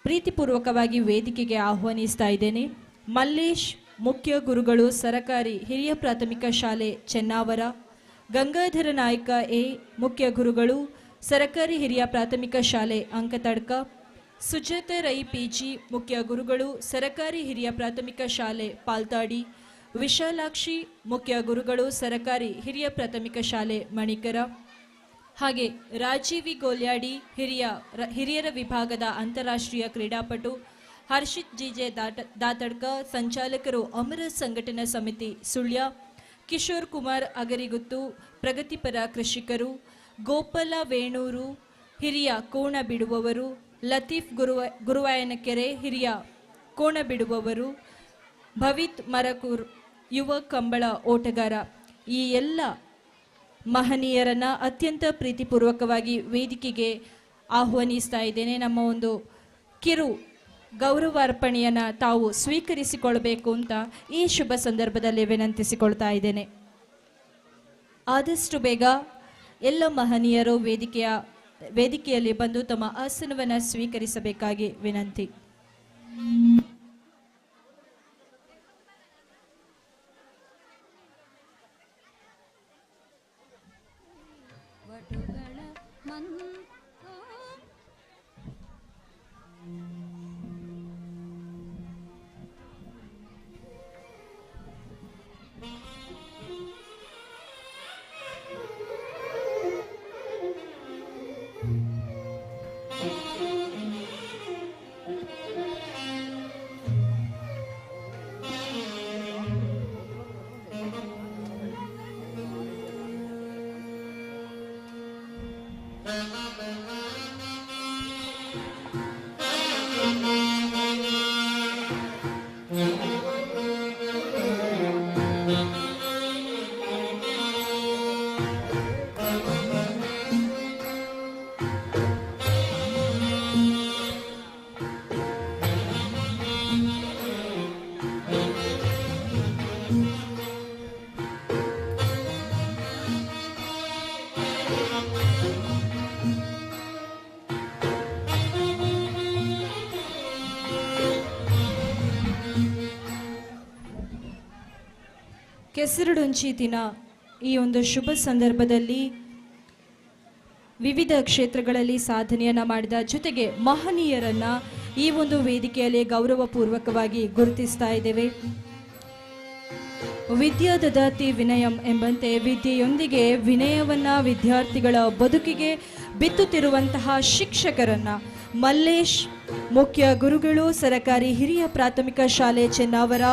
S3: ಪ್ರೀತಿಪೂರ್ವಕವಾಗಿ ವೇದಿಕೆಗೆ ಆಹ್ವಾನಿಸ್ತಾ ಇದ್ದೇನೆ. ಮಲ್ಲೇಶ್ ಮುಖ್ಯ ಗುರುಗಳು ಸರಕಾರಿ ಹಿರಿಯ ಪ್ರಾಥಮಿಕ ಶಾಲೆ ಚೆನ್ನಾವರ, ಗಂಗಾಧರ ನಾಯ್ಕ ಎ ಮುಖ್ಯ ಗುರುಗಳು ಸರಕಾರಿ ಹಿರಿಯ ಪ್ರಾಥಮಿಕ ಶಾಲೆ ಅಂಕತಡ್ಕ, ಸುಜಾತ ರೈ ಪಿಜಿ ಮುಖ್ಯ ಗುರುಗಳು ಸರಕಾರಿ ಹಿರಿಯ ಪ್ರಾಥಮಿಕ ಶಾಲೆ ಪಾಲ್ತಾಡಿ, ವಿಶಾಲಾಕ್ಷಿ ಮುಖ್ಯ ಗುರುಗಳು ಸರಕಾರಿ ಹಿರಿಯ ಪ್ರಾಥಮಿಕ ಶಾಲೆ ಮಣಿಕರ, ಹಾಗೆ ರಾಜೀವಿ ಗೋಲ್ಯಾಡಿ ಹಿರಿಯರ ವಿಭಾಗದ ಅಂತಾರಾಷ್ಟ್ರೀಯ ಕ್ರೀಡಾಪಟು, ಹರ್ಷಿತ್ ಜಿಜೆ ದಾತಡ್ಕ ಸಂಚಾಲಕರು ಅಮರ ಸಂಘಟನಾ ಸಮಿತಿ ಸುಳ್ಯ, ಕಿಶೋರ್ ಕುಮಾರ್ ಅಗರಿಗುತ್ತು ಪ್ರಗತಿಪರ ಕೃಷಿಕರು, ಗೋಪಾಲ ವೇಣೂರು ಹಿರಿಯ ಕೋಣ ಬಿಡುವವರು, ಲತೀಫ್ ಗುರುವಾಯನಕೆರೆ ಹಿರಿಯ ಕೋಣ ಬಿಡುವವರು, ಭವಿತ್ ಮರಕೂರ್ ಯುವ ಕಂಬಳ ಓಟಗಾರ. ಈ ಎಲ್ಲ ಮಹನೀಯರನ್ನು ಅತ್ಯಂತ ಪ್ರೀತಿಪೂರ್ವಕವಾಗಿ ವೇದಿಕೆಗೆ ಆಹ್ವಾನಿಸ್ತಾ ಇದ್ದೇನೆ. ನಮ್ಮ ಒಂದು ಕಿರು ಗೌರವಾರ್ಪಣೆಯನ್ನು ತಾವು ಸ್ವೀಕರಿಸಿಕೊಳ್ಬೇಕು ಅಂತ ಈ ಶುಭ ಸಂದರ್ಭದಲ್ಲಿ ವಿನಂತಿಸಿಕೊಳ್ತಾ ಇದ್ದೇನೆ. ಆದಷ್ಟು ಬೇಗ ಎಲ್ಲ ಮಹನೀಯರು ವೇದಿಕೆಯಲ್ಲಿ ಬಂದು ತಮ್ಮ ಆಸನವನ್ನು ಸ್ವೀಕರಿಸಬೇಕಾಗಿ ವಿನಂತಿ. ಕೆಸರಡೊಂಚಿ ದಿನ ಈ ಒಂದು ಶುಭ ಸಂದರ್ಭದಲ್ಲಿ ವಿವಿಧ ಕ್ಷೇತ್ರಗಳಲ್ಲಿ ಸಾಧನೆಯನ್ನು ಮಾಡಿದ ಜೊತೆಗೆ ಮಹನೀಯರನ್ನ ಈ ಒಂದು ವೇದಿಕೆಯಲ್ಲಿ ಗೌರವಪೂರ್ವಕವಾಗಿ ಗುರುತಿಸ್ತಾ ಇದ್ದೇವೆ. ವಿದ್ಯಾ ದದಾತಿ ವಿನಯಂ ಎಂಬಂತೆ ವಿದ್ಯೆಯೊಂದಿಗೆ ವಿನಯವನ್ನ ವಿದ್ಯಾರ್ಥಿಗಳ ಬದುಕಿಗೆ ಬಿತ್ತುತ್ತಿರುವಂತಹ ಶಿಕ್ಷಕರನ್ನ ಮಲ್ಲೇಶ್ ಮುಖ್ಯ ಗುರುಗಳು ಸರಕಾರಿ ಹಿರಿಯ ಪ್ರಾಥಮಿಕ ಶಾಲೆ ಚೆನ್ನಾವರ,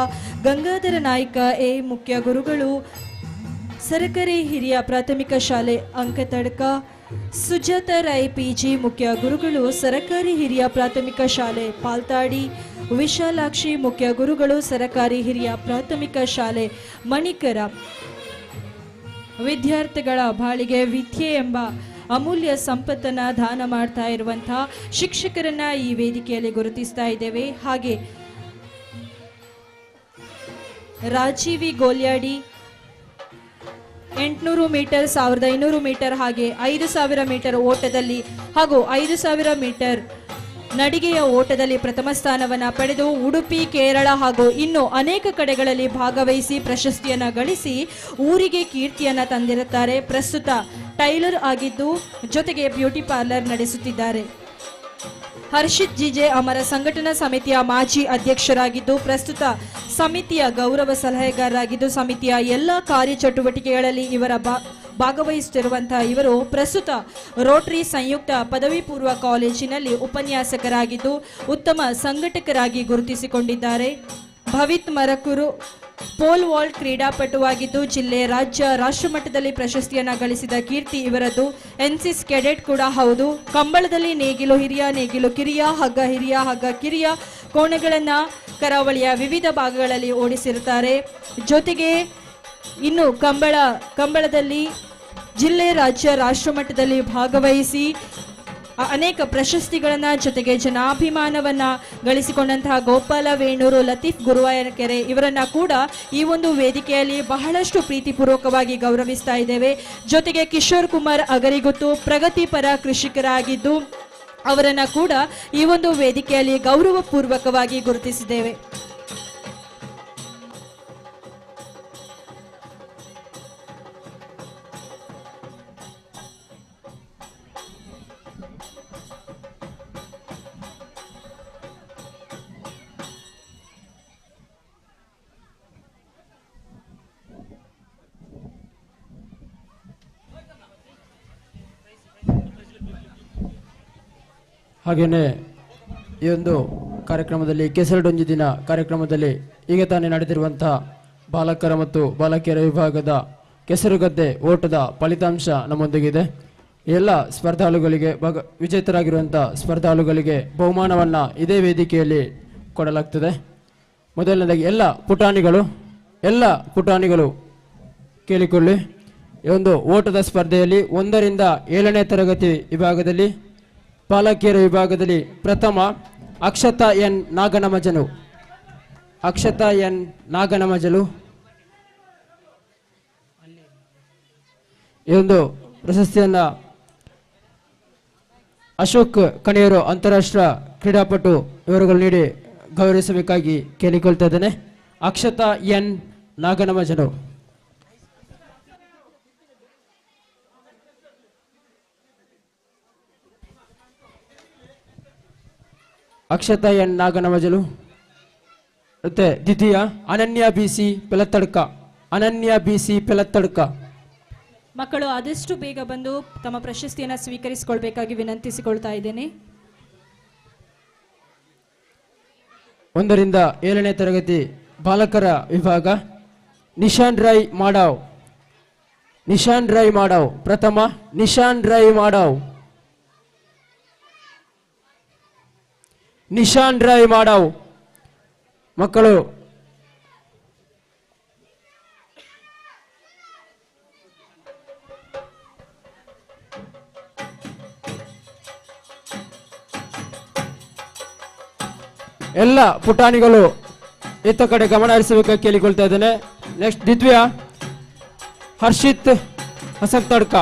S3: ಗಂಗಾಧರ ನಾಯ್ಕ ಎ ಮುಖ್ಯ ಗುರುಗಳು ಸರಕಾರಿ ಹಿರಿಯ ಪ್ರಾಥಮಿಕ ಶಾಲೆ ಅಂಕತಡ್ಕ, ಸುಜಾತ ರೈ ಪಿಜಿ ಮುಖ್ಯ ಗುರುಗಳು ಸರಕಾರಿ ಹಿರಿಯ ಪ್ರಾಥಮಿಕ ಶಾಲೆ ಪಾಲ್ತಾಡಿ, ವಿಶಾಲಾಕ್ಷಿ ಮುಖ್ಯ ಗುರುಗಳು ಸರಕಾರಿ ಹಿರಿಯ ಪ್ರಾಥಮಿಕ ಶಾಲೆ ಮಣಿಕರ. ವಿದ್ಯಾರ್ಥಿಗಳ ಬಾಳಿಗೆ ವಿದ್ಯೆ ಎಂಬ ಅಮೂಲ್ಯ ಸಂಪತ್ತನ್ನು ದಾನ ಮಾಡ್ತಾ ಇರುವಂತಹ ಶಿಕ್ಷಕರನ್ನ ಈ ವೇದಿಕೆಯಲ್ಲಿ ಗುರುತಿಸ್ತಾ ಇದ್ದೇವೆ. ಹಾಗೆ ರಾಜೀವಿ ಗೋಲ್ಯಾಡಿ 800 ಮೀಟರ್, 1500 ಮೀಟರ್ ಹಾಗೆ 5000 ಮೀಟರ್ ಓಟದಲ್ಲಿ ಹಾಗೂ 5000 ಮೀಟರ್ ನಡಿಗೆಯ ಓಟದಲ್ಲಿ ಪ್ರಥಮ ಸ್ಥಾನವನ್ನು ಪಡೆದು ಉಡುಪಿ, ಕೇರಳ ಹಾಗೂ ಇನ್ನು ಅನೇಕ ಕಡೆಗಳಲ್ಲಿ ಭಾಗವಹಿಸಿ ಪ್ರಶಸ್ತಿಯನ್ನು ಗಳಿಸಿ ಊರಿಗೆ ಕೀರ್ತಿಯನ್ನು ತಂದಿರುತ್ತಾರೆ. ಪ್ರಸ್ತುತ ಟೈಲರ್ ಆಗಿದ್ದು ಜೊತೆಗೆ ಬ್ಯೂಟಿ ಪಾರ್ಲರ್ ನಡೆಸುತ್ತಿದ್ದಾರೆ. ಹರ್ಷಿತ್ ಜಿಜೆ ಅಮರ ಸಂಘಟನಾ ಸಮಿತಿಯ ಮಾಜಿ ಅಧ್ಯಕ್ಷರಾಗಿದ್ದು ಪ್ರಸ್ತುತ ಸಮಿತಿಯ ಗೌರವ ಸಲಹೆಗಾರರಾಗಿದ್ದು ಸಮಿತಿಯ ಎಲ್ಲ ಕಾರ್ಯಚಟುವಟಿಕೆಗಳಲ್ಲಿ ಇವರ ಭಾಗವಹಿಸುತ್ತಿರುವಂತಹ ಇವರು ಪ್ರಸ್ತುತ ರೋಟರಿ ಸಂಯುಕ್ತ ಪದವಿ ಪೂರ್ವ ಕಾಲೇಜಿನಲ್ಲಿ ಉಪನ್ಯಾಸಕರಾಗಿದ್ದು ಉತ್ತಮ ಸಂಘಟಕರಾಗಿ ಗುರುತಿಸಿಕೊಂಡಿದ್ದಾರೆ. ಭವಿತ್ ಮರಕೂರು ಪೋಲ್ ವಾಲ್ಟ್ ಕ್ರೀಡಾಪಟುವಾಗಿದ್ದು ಜಿಲ್ಲೆ ರಾಜ್ಯ ರಾಷ್ಟ್ರಮಟ್ಟದಲ್ಲಿ ಪ್ರಶಸ್ತಿಯನ್ನು ಗಳಿಸಿದ ಕೀರ್ತಿ ಇವರದ್ದು. ಎನ್ಸಿಸ್ ಕೆಡೆಟ್ ಕೂಡ ಹೌದು. ಕಂಬಳದಲ್ಲಿ ನೇಗಿಲು ಹಿರಿಯ, ನೇಗಿಲು ಕಿರಿಯ, ಹಗ್ಗ ಹಿರಿಯ, ಹಗ್ಗ ಕಿರಿಯ ಕೋಣಗಳನ್ನು ಕರಾವಳಿಯ ವಿವಿಧ ಭಾಗಗಳಲ್ಲಿ ಓಡಿಸಿರುತ್ತಾರೆ. ಜೊತೆಗೆ ಇನ್ನು ಕಂಬಳದಲ್ಲಿ ಜಿಲ್ಲೆ ರಾಜ್ಯ ರಾಷ್ಟ್ರಮಟ್ಟದಲ್ಲಿ ಭಾಗವಹಿಸಿ ಅನೇಕ ಪ್ರಶಸ್ತಿಗಳನ್ನು ಜೊತೆಗೆ ಜನಾಭಿಮಾನವನ್ನ ಗಳಿಸಿಕೊಂಡಂತಹ ಗೋಪಾಲ ವೇಣೂರು, ಲತೀಫ್ ಗುರುವಾಯನಕೆರೆ ಇವರನ್ನ ಕೂಡ ಈ ಒಂದು ವೇದಿಕೆಯಲ್ಲಿ ಬಹಳಷ್ಟು ಪ್ರೀತಿಪೂರ್ವಕವಾಗಿ ಗೌರವಿಸ್ತಾ ಇದ್ದೇವೆ. ಜೊತೆಗೆ ಕಿಶೋರ್ ಕುಮಾರ್ ಅಗರಿಗುತ್ತು ಪ್ರಗತಿಪರ ಕೃಷಿಕರಾಗಿದ್ದು ಅವರನ್ನ ಕೂಡ ಈ ಒಂದು ವೇದಿಕೆಯಲ್ಲಿ ಗೌರವಪೂರ್ವಕವಾಗಿ ಗುರುತಿಸಿದ್ದೇವೆ.
S1: ಹಾಗೆಯೇ ಈ ಒಂದು ಕಾರ್ಯಕ್ರಮದಲ್ಲಿ ಕೆಸರಡೊಂಜಿ ದಿನ ಕಾರ್ಯಕ್ರಮದಲ್ಲಿ ಈಗ ತಾನೇ ನಡೆದಿರುವಂತಹ ಬಾಲಕರ ಮತ್ತು ಬಾಲಕಿಯರ ವಿಭಾಗದ ಕೆಸರುಗದ್ದೆ ಓಟದ ಫಲಿತಾಂಶ ನಮ್ಮೊಂದಿಗಿದೆ. ಎಲ್ಲ ಸ್ಪರ್ಧಾಳುಗಳಿಗೆ ವಿಜೇತರಾಗಿರುವಂಥ ಸ್ಪರ್ಧಾಳುಗಳಿಗೆ ಬಹುಮಾನವನ್ನು ಇದೇ ವೇದಿಕೆಯಲ್ಲಿ ಕೊಡಲಾಗ್ತದೆ. ಮೊದಲನೇದಾಗಿ ಎಲ್ಲ ಪುಟಾಣಿಗಳು ಕೇಳಿಕೊಳ್ಳಿ. ಈ ಒಂದು ಓಟದ ಸ್ಪರ್ಧೆಯಲ್ಲಿ 1ರಿಂದ 7ನೇ ತರಗತಿ ವಿಭಾಗದಲ್ಲಿ ಬಾಲಕಿಯರ ವಿಭಾಗದಲ್ಲಿ ಪ್ರಥಮ ಅಕ್ಷತಾ ಎನ್ ನಾಗನಮಜಲು ಈ ಒಂದು ಪ್ರಶಸ್ತಿಯನ್ನು ಅಶೋಕ್ ಕಣಿಯರು ಅಂತಾರಾಷ್ಟ್ರೀಯ ಕ್ರೀಡಾಪಟು ಇವರುಗಳು ನೀಡಿ ಗೌರವಿಸಬೇಕಾಗಿ ಕೇಳಿಕೊಳ್ತಾ ಇದ್ದೇನೆ. ಅಕ್ಷತಾ ಎನ್ ನಾಗನಮಜಲು. ಅಕ್ಷತಾ ಎನ್ ನಾಗನಮಜಲು. ಮತ್ತೆ ದ್ವಿತೀಯ ಅನನ್ಯ ಬಿಸಿ ಪೆಲತ್ತಡ್ಕ.
S3: ಮಕ್ಕಳು ಆದಷ್ಟು ಬೇಗ ಬಂದು ತಮ್ಮ ಪ್ರಶಸ್ತಿಯನ್ನು ಸ್ವೀಕರಿಸಿಕೊಳ್ಬೇಕಾಗಿ ವಿನಂತಿಸಿಕೊಳ್ತಾ ಇದ್ದೇನೆ.
S1: 1ರಿಂದ 7ನೇ ತರಗತಿ ಬಾಲಕರ ವಿಭಾಗ ನಿಶಾನ್ ರೈ ಮಾಡಾವ್ ಪ್ರಥಮ ನಿಶಾನ್ ರೈ ಮಾಡಾವ್ ಮಕ್ಕಳು ಎಲ್ಲ ಪುಟಾಣಿಗಳು ಇತ್ತ ಕಡೆ ಗಮನ ಹರಿಸಬೇಕಾಗಿ ಕೇಳಿಕೊಳ್ತಾ ಇದ್ದೇನೆ. ನೆಕ್ಸ್ಟ್ ದ್ವಿತೀಯ ಹರ್ಷಿತ್ ಹಸನ್ ತಡ್ಕ.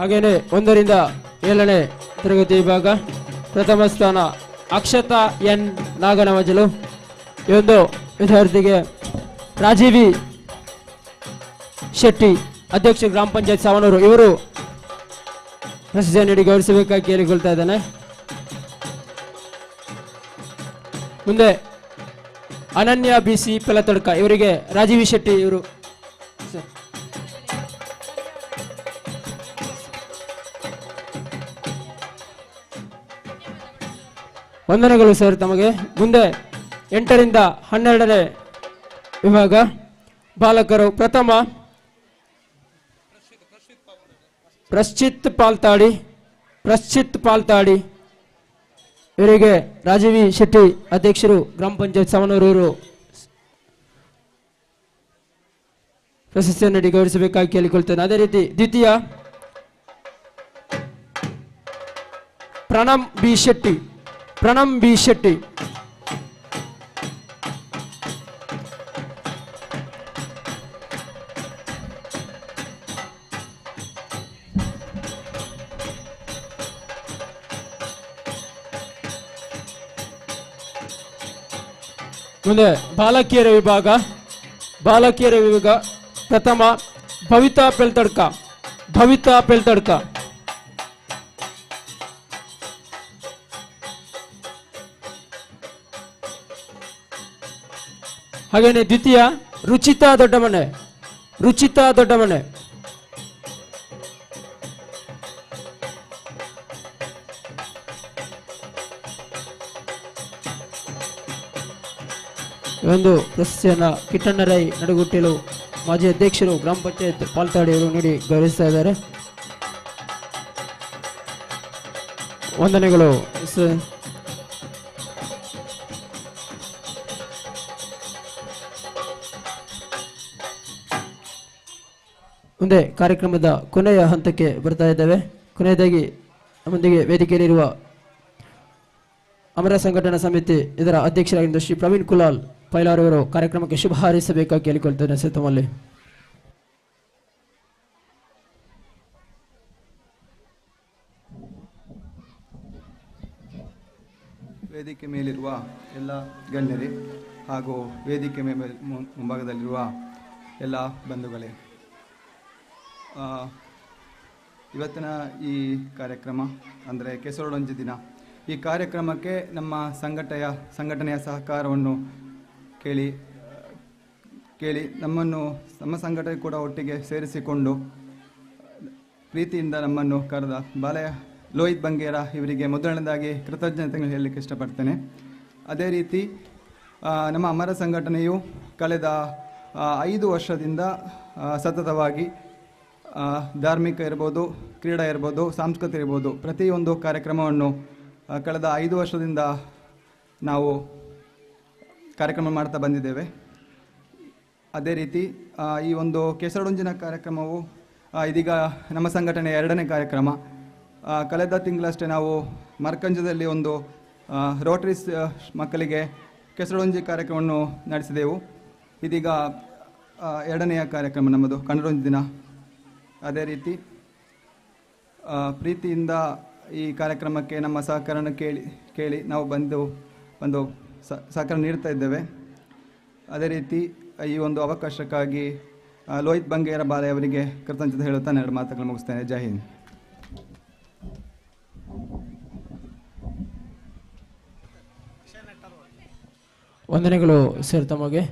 S1: ಹಾಗೇನೆ 1ರಿಂದ 7ನೇ ತರಗತಿ ವಿಭಾಗ ಪ್ರಥಮ ಸ್ಥಾನ ಅಕ್ಷತಾ ಎನ್ ನಾಗನಮಜಲು. ಈ ಒಂದು ವಿದ್ಯಾರ್ಥಿಗೆ ರಾಜೀವಿ ಶೆಟ್ಟಿ ಅಧ್ಯಕ್ಷ ಗ್ರಾಮ ಪಂಚಾಯತ್ ಸಾವನೂರು ಇವರು ಪ್ರಶಸ್ತಿ ನೀಡಿ ಗೌರವಿಸಬೇಕಾಗಿ ಕೇಳಿಕೊಳ್ತಾ ಇದ್ದಾನೆ. ಮುಂದೆ ಅನನ್ಯ ಬಿಸಿ ಪೆಲತ್ತಡ್ಕ ಇವರಿಗೆ ರಾಜೀವಿ ಶೆಟ್ಟಿ ಇವರು ವಂದನೆಗಳು ಸರ್ ತಮಗೆ. ಮುಂದೆ 8ರಿಂದ 12ನೇ ವಿಭಾಗ ಬಾಲಕರು ಪ್ರಥಮ ಪ್ರಶ್ಚಿತ್ ಪಾಲ್ತಾಡಿ ಇವರಿಗೆ ರಾಜೀವಿ ಶೆಟ್ಟಿ ಅಧ್ಯಕ್ಷರು ಗ್ರಾಮ ಪಂಚಾಯತ್ ಸಾವನೂರು ಪ್ರಶಸ್ತಿಯನ್ನು ನೀಡಿ ಗೌರವಿಸಬೇಕಾಗಿ ಕೇಳಿಕೊಳ್ತೇನೆ. ಅದೇ ರೀತಿ ದ್ವಿತೀಯ ಪ್ರಣಮ್ ಬಿ ಶೆಟ್ಟಿ. ಮುಂದೆ ಬಾಲಕಿಯರ ವಿಭಾಗ ಪ್ರಥಮ ಭವಿತಾ ಪೆಲ್ತಡ್ಕ. ಹಾಗೇನೆ ದ್ವಿತೀಯ ರುಚಿತಾ ದೊಡ್ಡಮನೆ. ರುಚಿತಾ ದೊಡ್ಡಮನೆ. ಒಂದು ಪ್ರಶಸ್ತಿಯನ್ನ ಕಿಟ್ಟಣ್ಣ ರೈ ನಡುಗುಟ್ಟಿಲು ಮಾಜಿ ಅಧ್ಯಕ್ಷರು ಗ್ರಾಮ ಪಂಚಾಯತ್ ಪಾಲ್ತಾಡಿಯವರು ನೀಡಿ ಗೌರವಿಸ್ತಾ ಇದ್ದಾರೆ. ವಂದನೆಗಳು ಸರ್. ಮುಂದೆ ಕಾರ್ಯಕ್ರಮದ ಕೊನೆಯ ಹಂತಕ್ಕೆ ಬರ್ತಾ ಇದ್ದೇವೆ. ಕೊನೆಯದಾಗಿ ನಮ್ಮೊಂದಿಗೆ ವೇದಿಕೆಯಲ್ಲಿರುವ ಅಮರ ಸಂಘಟನಾ ಸಮಿತಿ ಇದರ ಅಧ್ಯಕ್ಷರಾಗಿದ್ದ ಶ್ರೀ ಪ್ರವೀಣ್ ಕುಲಾಲ್ ಪೈಲಾರ್ ಅವರು ಕಾರ್ಯಕ್ರಮಕ್ಕೆ ಶುಭ ಹಾರೈಸಬೇಕಾಗಿ ಕೇಳಿಕೊಳ್ತೇನೆ ಸರ್ ತಮ್ಮಲ್ಲಿ.
S16: ವೇದಿಕೆ ಮೇಲಿರುವ ಎಲ್ಲ ಗಣ್ಯರೇ ಹಾಗೂ ವೇದಿಕೆ ಮುಂಭಾಗದಲ್ಲಿರುವ ಎಲ್ಲ ಬಂಧುಗಳೇ, ಇವತ್ತಿನ ಈ ಕಾರ್ಯಕ್ರಮ ಅಂದರೆ ಕೆಸರೊಳಂಜಿ ದಿನ, ಈ ಕಾರ್ಯಕ್ರಮಕ್ಕೆ ನಮ್ಮ ಸಂಘಟನೆಯ ಸಹಕಾರವನ್ನು ಕೇಳಿ ನಮ್ಮ ಸಂಘಟನೆ ಕೂಡ ಒಟ್ಟಿಗೆ ಸೇರಿಸಿಕೊಂಡು ಪ್ರೀತಿಯಿಂದ ನಮ್ಮನ್ನು ಕರೆದ ಬಾಲಯ ಲೋಹಿತ್ ಬಂಗೇರ ಇವರಿಗೆ ಮೊದಲನೇದಾಗಿ ಕೃತಜ್ಞತೆಗಳನ್ನು ಹೇಳಲಿಕ್ಕೆ ಇಷ್ಟಪಡ್ತೇನೆ. ಅದೇ ರೀತಿ ನಮ್ಮ ಅಮರ ಸಂಘಟನೆಯು ಕಳೆದ 5 ವರ್ಷದಿಂದ ಸತತವಾಗಿ ಧಾರ್ಮಿಕ ಇರ್ಬೋದು, ಕ್ರೀಡಾ ಇರ್ಬೋದು, ಸಾಂಸ್ಕೃತಿಕ ಇರ್ಬೋದು, ಪ್ರತಿಯೊಂದು ಕಾರ್ಯಕ್ರಮವನ್ನು ಕಳೆದ 5 ವರ್ಷದಿಂದ ನಾವು ಕಾರ್ಯಕ್ರಮ ಮಾಡ್ತಾ ಬಂದಿದ್ದೇವೆ. ಅದೇ ರೀತಿ ಈ ಒಂದು ಕೆಸರೊಂಜಿನ ಕಾರ್ಯಕ್ರಮವು ಇದೀಗ ನಮ್ಮ ಸಂಘಟನೆಯ 2ನೇ ಕಾರ್ಯಕ್ರಮ. ಕಳೆದ ತಿಂಗಳಷ್ಟೇ ನಾವು ಮರ್ಕಂಜದಲ್ಲಿ ಒಂದು ರೋಟರೀಸ್ ಮಕ್ಕಳಿಗೆ ಕೆಸರೊಂಜಿ ಕಾರ್ಯಕ್ರಮವನ್ನು ನಡೆಸಿದೆವು. ಇದೀಗ 2ನೆಯ ಕಾರ್ಯಕ್ರಮ ನಮ್ಮದು ಕನ್ನಡೊಂಜಿ ದಿನ. ಅದೇ ರೀತಿ ಪ್ರೀತಿಯಿಂದ ಈ ಕಾರ್ಯಕ್ರಮಕ್ಕೆ ನಮ್ಮ ಸಹಕಾರನ ಕೇಳಿ ನಾವು ಒಂದು ಸಹಕಾರ ನೀಡ್ತಾ ಇದ್ದೇವೆ. ಅದೇ ರೀತಿ ಈ ಒಂದು ಅವಕಾಶಕ್ಕಾಗಿ ಲೋಹಿತ್ ಬಂಗೇರ ಬಾಲೆ ಅವರಿಗೆ ಕೃತಜ್ಞತೆ ಹೇಳುತ್ತಾ 2 ಮಾತುಗಳು ಮುಗಿಸ್ತೇನೆ. ಜೈ ಹಿಂದ್.
S1: ವಂದನೆಗಳು ಸರ್ ತಮಗೆ.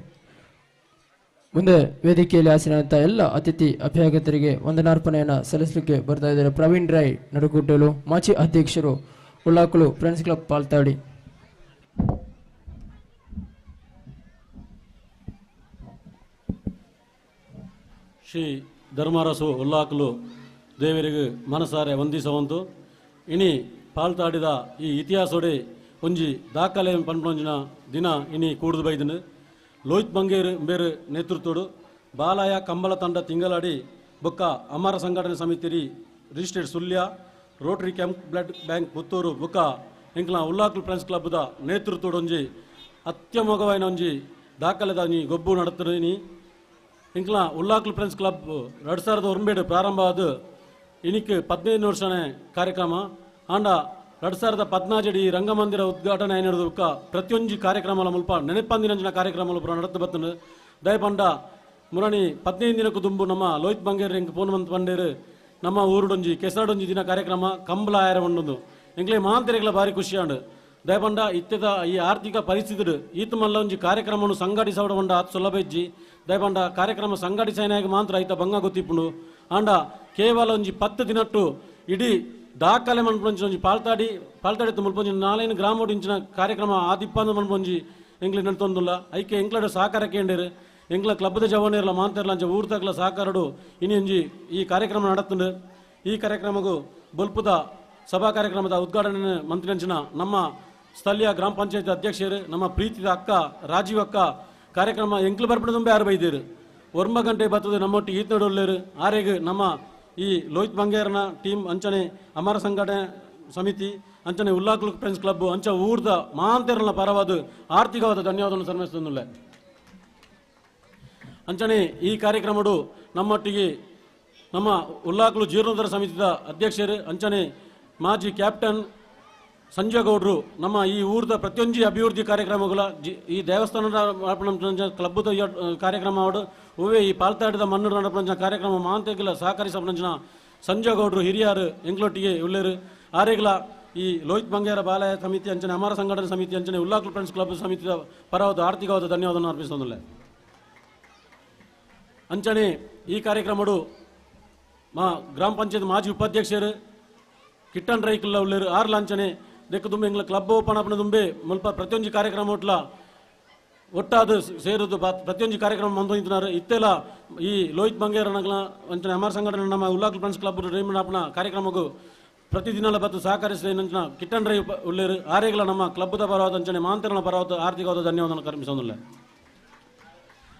S1: ಮುಂದೆ ವೇದಿಕೆಯಲ್ಲಿ ಆಸೀನಂತ ಎಲ್ಲ ಅತಿಥಿ ಅಭ್ಯಾಗತರಿಗೆ ವಂದನಾರ್ಪಣೆಯನ್ನು ಸಲ್ಲಿಸಲಿಕ್ಕೆ ಬರ್ತಾ ಇದ್ದಾರೆ ಪ್ರವೀಣ್ ರೈ ನಡುಗುಟ್ಟಲು, ಮಾಜಿ ಅಧ್ಯಕ್ಷರು ಉಳ್ಳಾಕಲು ಫ್ರೆಂಡ್ಸ್ ಕ್ಲಬ್ ಪಾಲ್ತಾಡಿ.
S17: ಶ್ರೀ ಧರ್ಮರಸು ಉಲ್ಲಾಕಲು ದೇವರಿಗೆ ಮನಸಾರೆ ವಂದಿಸವಂತು ಇನಿ ಪಾಲ್ತಾಡಿದ ಈ ಇತಿಹಾಸೋಡೆ ಒಂಜಿ ದಾಖಲೆ ಪಂಪೊಂಜಿನ ದಿನ ಇನಿ ಕೂಡುದು ಬೈದನು. ಲೋಹಿತ್ ಬಂಗೇರು ಬೇರು ನೇತೃತ್ವಡು ಬಾಲಾಯ ಕಂಬಳ ತಂಡ ತಿಂಗಳಾಡಿ ಬೊಕ್ಕ ಅಮರ ಸಂಘಟನೆ ಸಮಿತಿ registered Sullia Rotary camp blood bank Puttur ಬೊಕ್ಕ ಎಂಕ್ಲ ಉಲ್ಲಾಕಲ್ ಫ್ರೆಂಡ್ಸ್ ಕ್ಲಬ್ದ ನೇತೃತ್ವಡೊಂಜಿ ಅತ್ಯಮೋಘವಾಯಿನ ಒಂಜಿ ದಾಖಲೆದ ನೀ ಗೊಬ್ಬು ನಡತನಿ ಇಂಕ್ಲ ಉಲ್ಲಾಕಲ್ ಫ್ರೆಂಡ್ಸ್ ಕ್ಲಬ್ 2001 ಪ್ರಾರಂಭ ಆದ ಇನಿಕ್ 15 ವರ್ಷನೇ ಕಾರ್ಯಕ್ರಮ ಆಂಡ 2014 ರಂಗಮಂದಿರ ಉದ್ಘಾಟನೆ ನಡೆದು ಪ್ರತಿಯೊಂದು ಕಾರ್ಯಕ್ರಮಗಳ ಮುಲ್ಪ ನೆನಪಂದಿನಂಚಿನ ಕಾರ್ಯಕ್ರಮಗಳು ಪೂರ ನಡತ ಬರ್ತನು ದಯಪಂಡ ಮುರಣಿ 15 ದಿನಕ್ಕೂ ತುಂಬು ನಮ್ಮ ಲೋಹಿತ್ ಬಂಗೇರ್ ಎಂಕ್ ಫೋನ್ ಮಂತ್ ಬಂಡೇರು ನಮ್ಮ ಊರುಡೊಂಜಿ ಕೆಸರಡೊಂಜಿ ದಿನ ಕಾರ್ಯಕ್ರಮ ಕಂಬಳ ಆಯರ ಒಂದೊಂದು ಎಂಕ್ಲೆ ಮಾಂತರಿಗಳ ಭಾರಿ ಖುಷಿಯಾಂಡು ದಯಪಂಡ ಇತ್ಯದ ಈ ಆರ್ಥಿಕ ಪರಿಸ್ಥಿತಿ ಈತ ಮಲ್ಲ ಒಂಜಿ ಕಾರ್ಯಕ್ರಮವನ್ನು ಸಂಘಟಿಸವಡ ಅತ್ ಸುಲಭ ಇಜ್ಜಿ ದಯಪಂಡ ಕಾರ್ಯಕ್ರಮ ಸಂಘಟಿಸನಾಗಿ ಮಾತ್ರ ಐತ ಬಂಗ ಗೊತ್ತಿಪ್ಪುಂಡು ಆಂಡ ಕೇವಲ ಒಂಜಿ 10 ದಿನಟ್ಟು ಇಡೀ ದಾಖಲೆ ಮನ್ಪೊಂಜಿ ಒಂಜಿ ಪಾಲ್ತಾಡಿ ಮುಲ್ಪೊಂಜಿ 4 ಗ್ರಾಮ ಇಂಚಿನ ಕಾರ್ಯಕ್ರಮ ಆದಿಪ್ಪಂದು ಮನ್ಪೊಂಜಿ ಎಂಕ್ಲೆ ನಡ್ತೊಂದುಲ್ಲ ಐಕೆ ಎಂಕ್ಲಡ ಸಹಕಾರ ಕೇಂದ್ರ ಎಂಕ್ಲ ಕ್ಲಬ್ದ ಜವಾನೇರ್ಲ ಮಾಂತರ್ಲ ಅಂಚ ಊರ್ತಕ್ಲ ಸಹಕಾರಡು ಇನಿ ಒಂಜಿ ಈ ಕಾರ್ಯಕ್ರಮ ನಡತ್ತುಂಡು. ಈ ಕಾರ್ಯಕ್ರಮಗೂ ಬೊಲ್ಪುದ ಸಭಾ ಕಾರ್ಯಕ್ರಮದ ಉದ್ಘಾಟನೆ ಮಂತ್ರಿಂಚಿನ ನಮ್ಮ ಸ್ಥಳೀಯ ಗ್ರಾಮ ಪಂಚಾಯತ್ ಅಧ್ಯಕ್ಷರು ನಮ್ಮ ಪ್ರೀತಿದ ಅಕ್ಕ ರಾಜೀವ್ ಅಕ್ಕ ಕಾರ್ಯಕ್ರಮ ಎಂಕ್ಲು ಬರ್ಬಿಡ ತುಂಬೆ 6 ಬೈದೇರು 1 ಗಂಟೆ ಬರ್ತದೆ ನಮ್ಮೊಟ್ಟಿಗೆ ಈತ್ ನಡೋಲ್ಲೇರು ಆರೆಗೆ ನಮ್ಮ ಈ ಲೋಹಿತ್ ಬಂಗೇರನ ಟೀಮ್ ಅಂಚನೆ ಅಮರ ಸಂಘಟನೆ ಸಮಿತಿ ಅಂಚನೆ ಉಲ್ಲಾಕಲ್ ಫ್ರೆಂಡ್ಸ್ ಕ್ಲಬ್ ಅಂಚ ಊರ್ದ ಮಾಂತೇರನ ಪರವಾದ ಆರ್ಥಿಕವಾದ ಧನ್ಯವಾದವನ್ನು ಸಲ್ಲಿಸುತ್ತಿಲ್ಲ. ಅಂಚನೆ ಈ ಕಾರ್ಯಕ್ರಮಡು ನಮ್ಮೊಟ್ಟಿಗೆ ನಮ್ಮ ಉಲ್ಲಾಕಲು ಜೀರ್ಣೋದ್ಧಾರ ಸಮಿತಿದ ಅಧ್ಯಕ್ಷರು ಅಂಚನೆ ಮಾಜಿ ಕ್ಯಾಪ್ಟನ್ ಸಂಜಯ್ ಗೌಡ್ರು ನಮ್ಮ ಈ ಊರದ ಪ್ರತಿಯೊಂದು ಅಭಿವೃದ್ಧಿ ಕಾರ್ಯಕ್ರಮಗಳ ಈ ದೇವಸ್ಥಾನದ ಕ್ಲಬ್ದ ಕಾರ್ಯಕ್ರಮ ಅವಡು ಹೂವೇ ಈ ಪಾಲ್ತಾಡಿದ ಮಣ್ಣು ನಡಪಂಚ ಕಾರ್ಯಕ್ರಮ ಮಾಂತೆಗಳ ಸಹಕರಿಸಪಂಚಿನ ಸಂಜಯ್ ಗೌಡ್ರು ಹಿರಿಯರು ಎಂಗ್ಲೊಟ್ಟಿಗೆ ಉಳ್ಳೇರು ಆರೆಗಳ ಈ ಲೋಹಿತ್ ಬಂಗೇರ ಬಾಲಯ ಸಮಿತಿ ಅಂಚನೆ ಅಮರ ಸಂಘಟನೆ ಸಮಿತಿ ಅಂಚನೆ ಉಲ್ಲಾಕ್ಲು ಫ್ರೆಂಡ್ಸ್ ಕ್ಲಬ್ ಸಮಿತಿಯ ಪರವಾದ ಆರ್ಥಿಕವಾದ ಧನ್ಯವಾದವನ್ನು ಅರ್ಪಿಸೋದಿಲ್ಲ. ಅಂಚನೆ ಈ ಕಾರ್ಯಕ್ರಮಡು ಗ್ರಾಮ ಪಂಚಾಯತ್ ಮಾಜಿ ಉಪಾಧ್ಯಕ್ಷರು ಕಿಟ್ಟನ್ ರೈಕಲ್ಲ ಉಳ್ಳೇರು ಆರ್ಲ ಅಂಚನೆ ದೆಕ್ಕ ತುಂಬೆ ಎಂಗ್ಲ ಕ್ಲಬ್ ಓಪನ್ ಅಪ್ಪನ ತುಂಬೆ ಮುಲ್ಪ ಪ್ರತಿಯೊಂದು ಕಾರ್ಯಕ್ರಮ ಒಟ್ಲ ಒಟ್ಟಾದ ಸೇರುದು ಪ್ರತಿಯೊಂದು ಕಾರ್ಯಕ್ರಮ ಮಂದೊಂದಿನಾರು ಇತ್ತೆಲ್ಲ ಈ ಲೋಹಿತ್ ಬಂಗೇರನಗಳ ಅಂಚನೆ ಅಮರ ಸಂಘಟನೆ ನಮ್ಮ ಉಲ್ಲಾಕ್ಲು ಫ್ರೆಂಡ್ಸ್ ಕ್ಲಬ್ ರೇಮಣ್ಣಪ್ಪನ ಕಾರ್ಯಕ್ರಮಕ್ಕೂ ಪ್ರತಿದಿನ ಬತ್ತು ಸಹಕರಿಸಿದ ನಂಚಿನ ಕಿಟ್ಟನ್ ರೈ ಉಳ್ಳೇರು ಆರೇಗಳ ನಮ್ಮ ಕ್ಲಬ್ದ ಪರವಾದ ಅಂಚನೆ ಮಾಂತರನ ಪರವಾದ ಆರ್ಥಿಕವಾದ ಧನ್ಯವಾದವನ್ನು ಕರ್ಮಿಸೋದಿಲ್ಲ.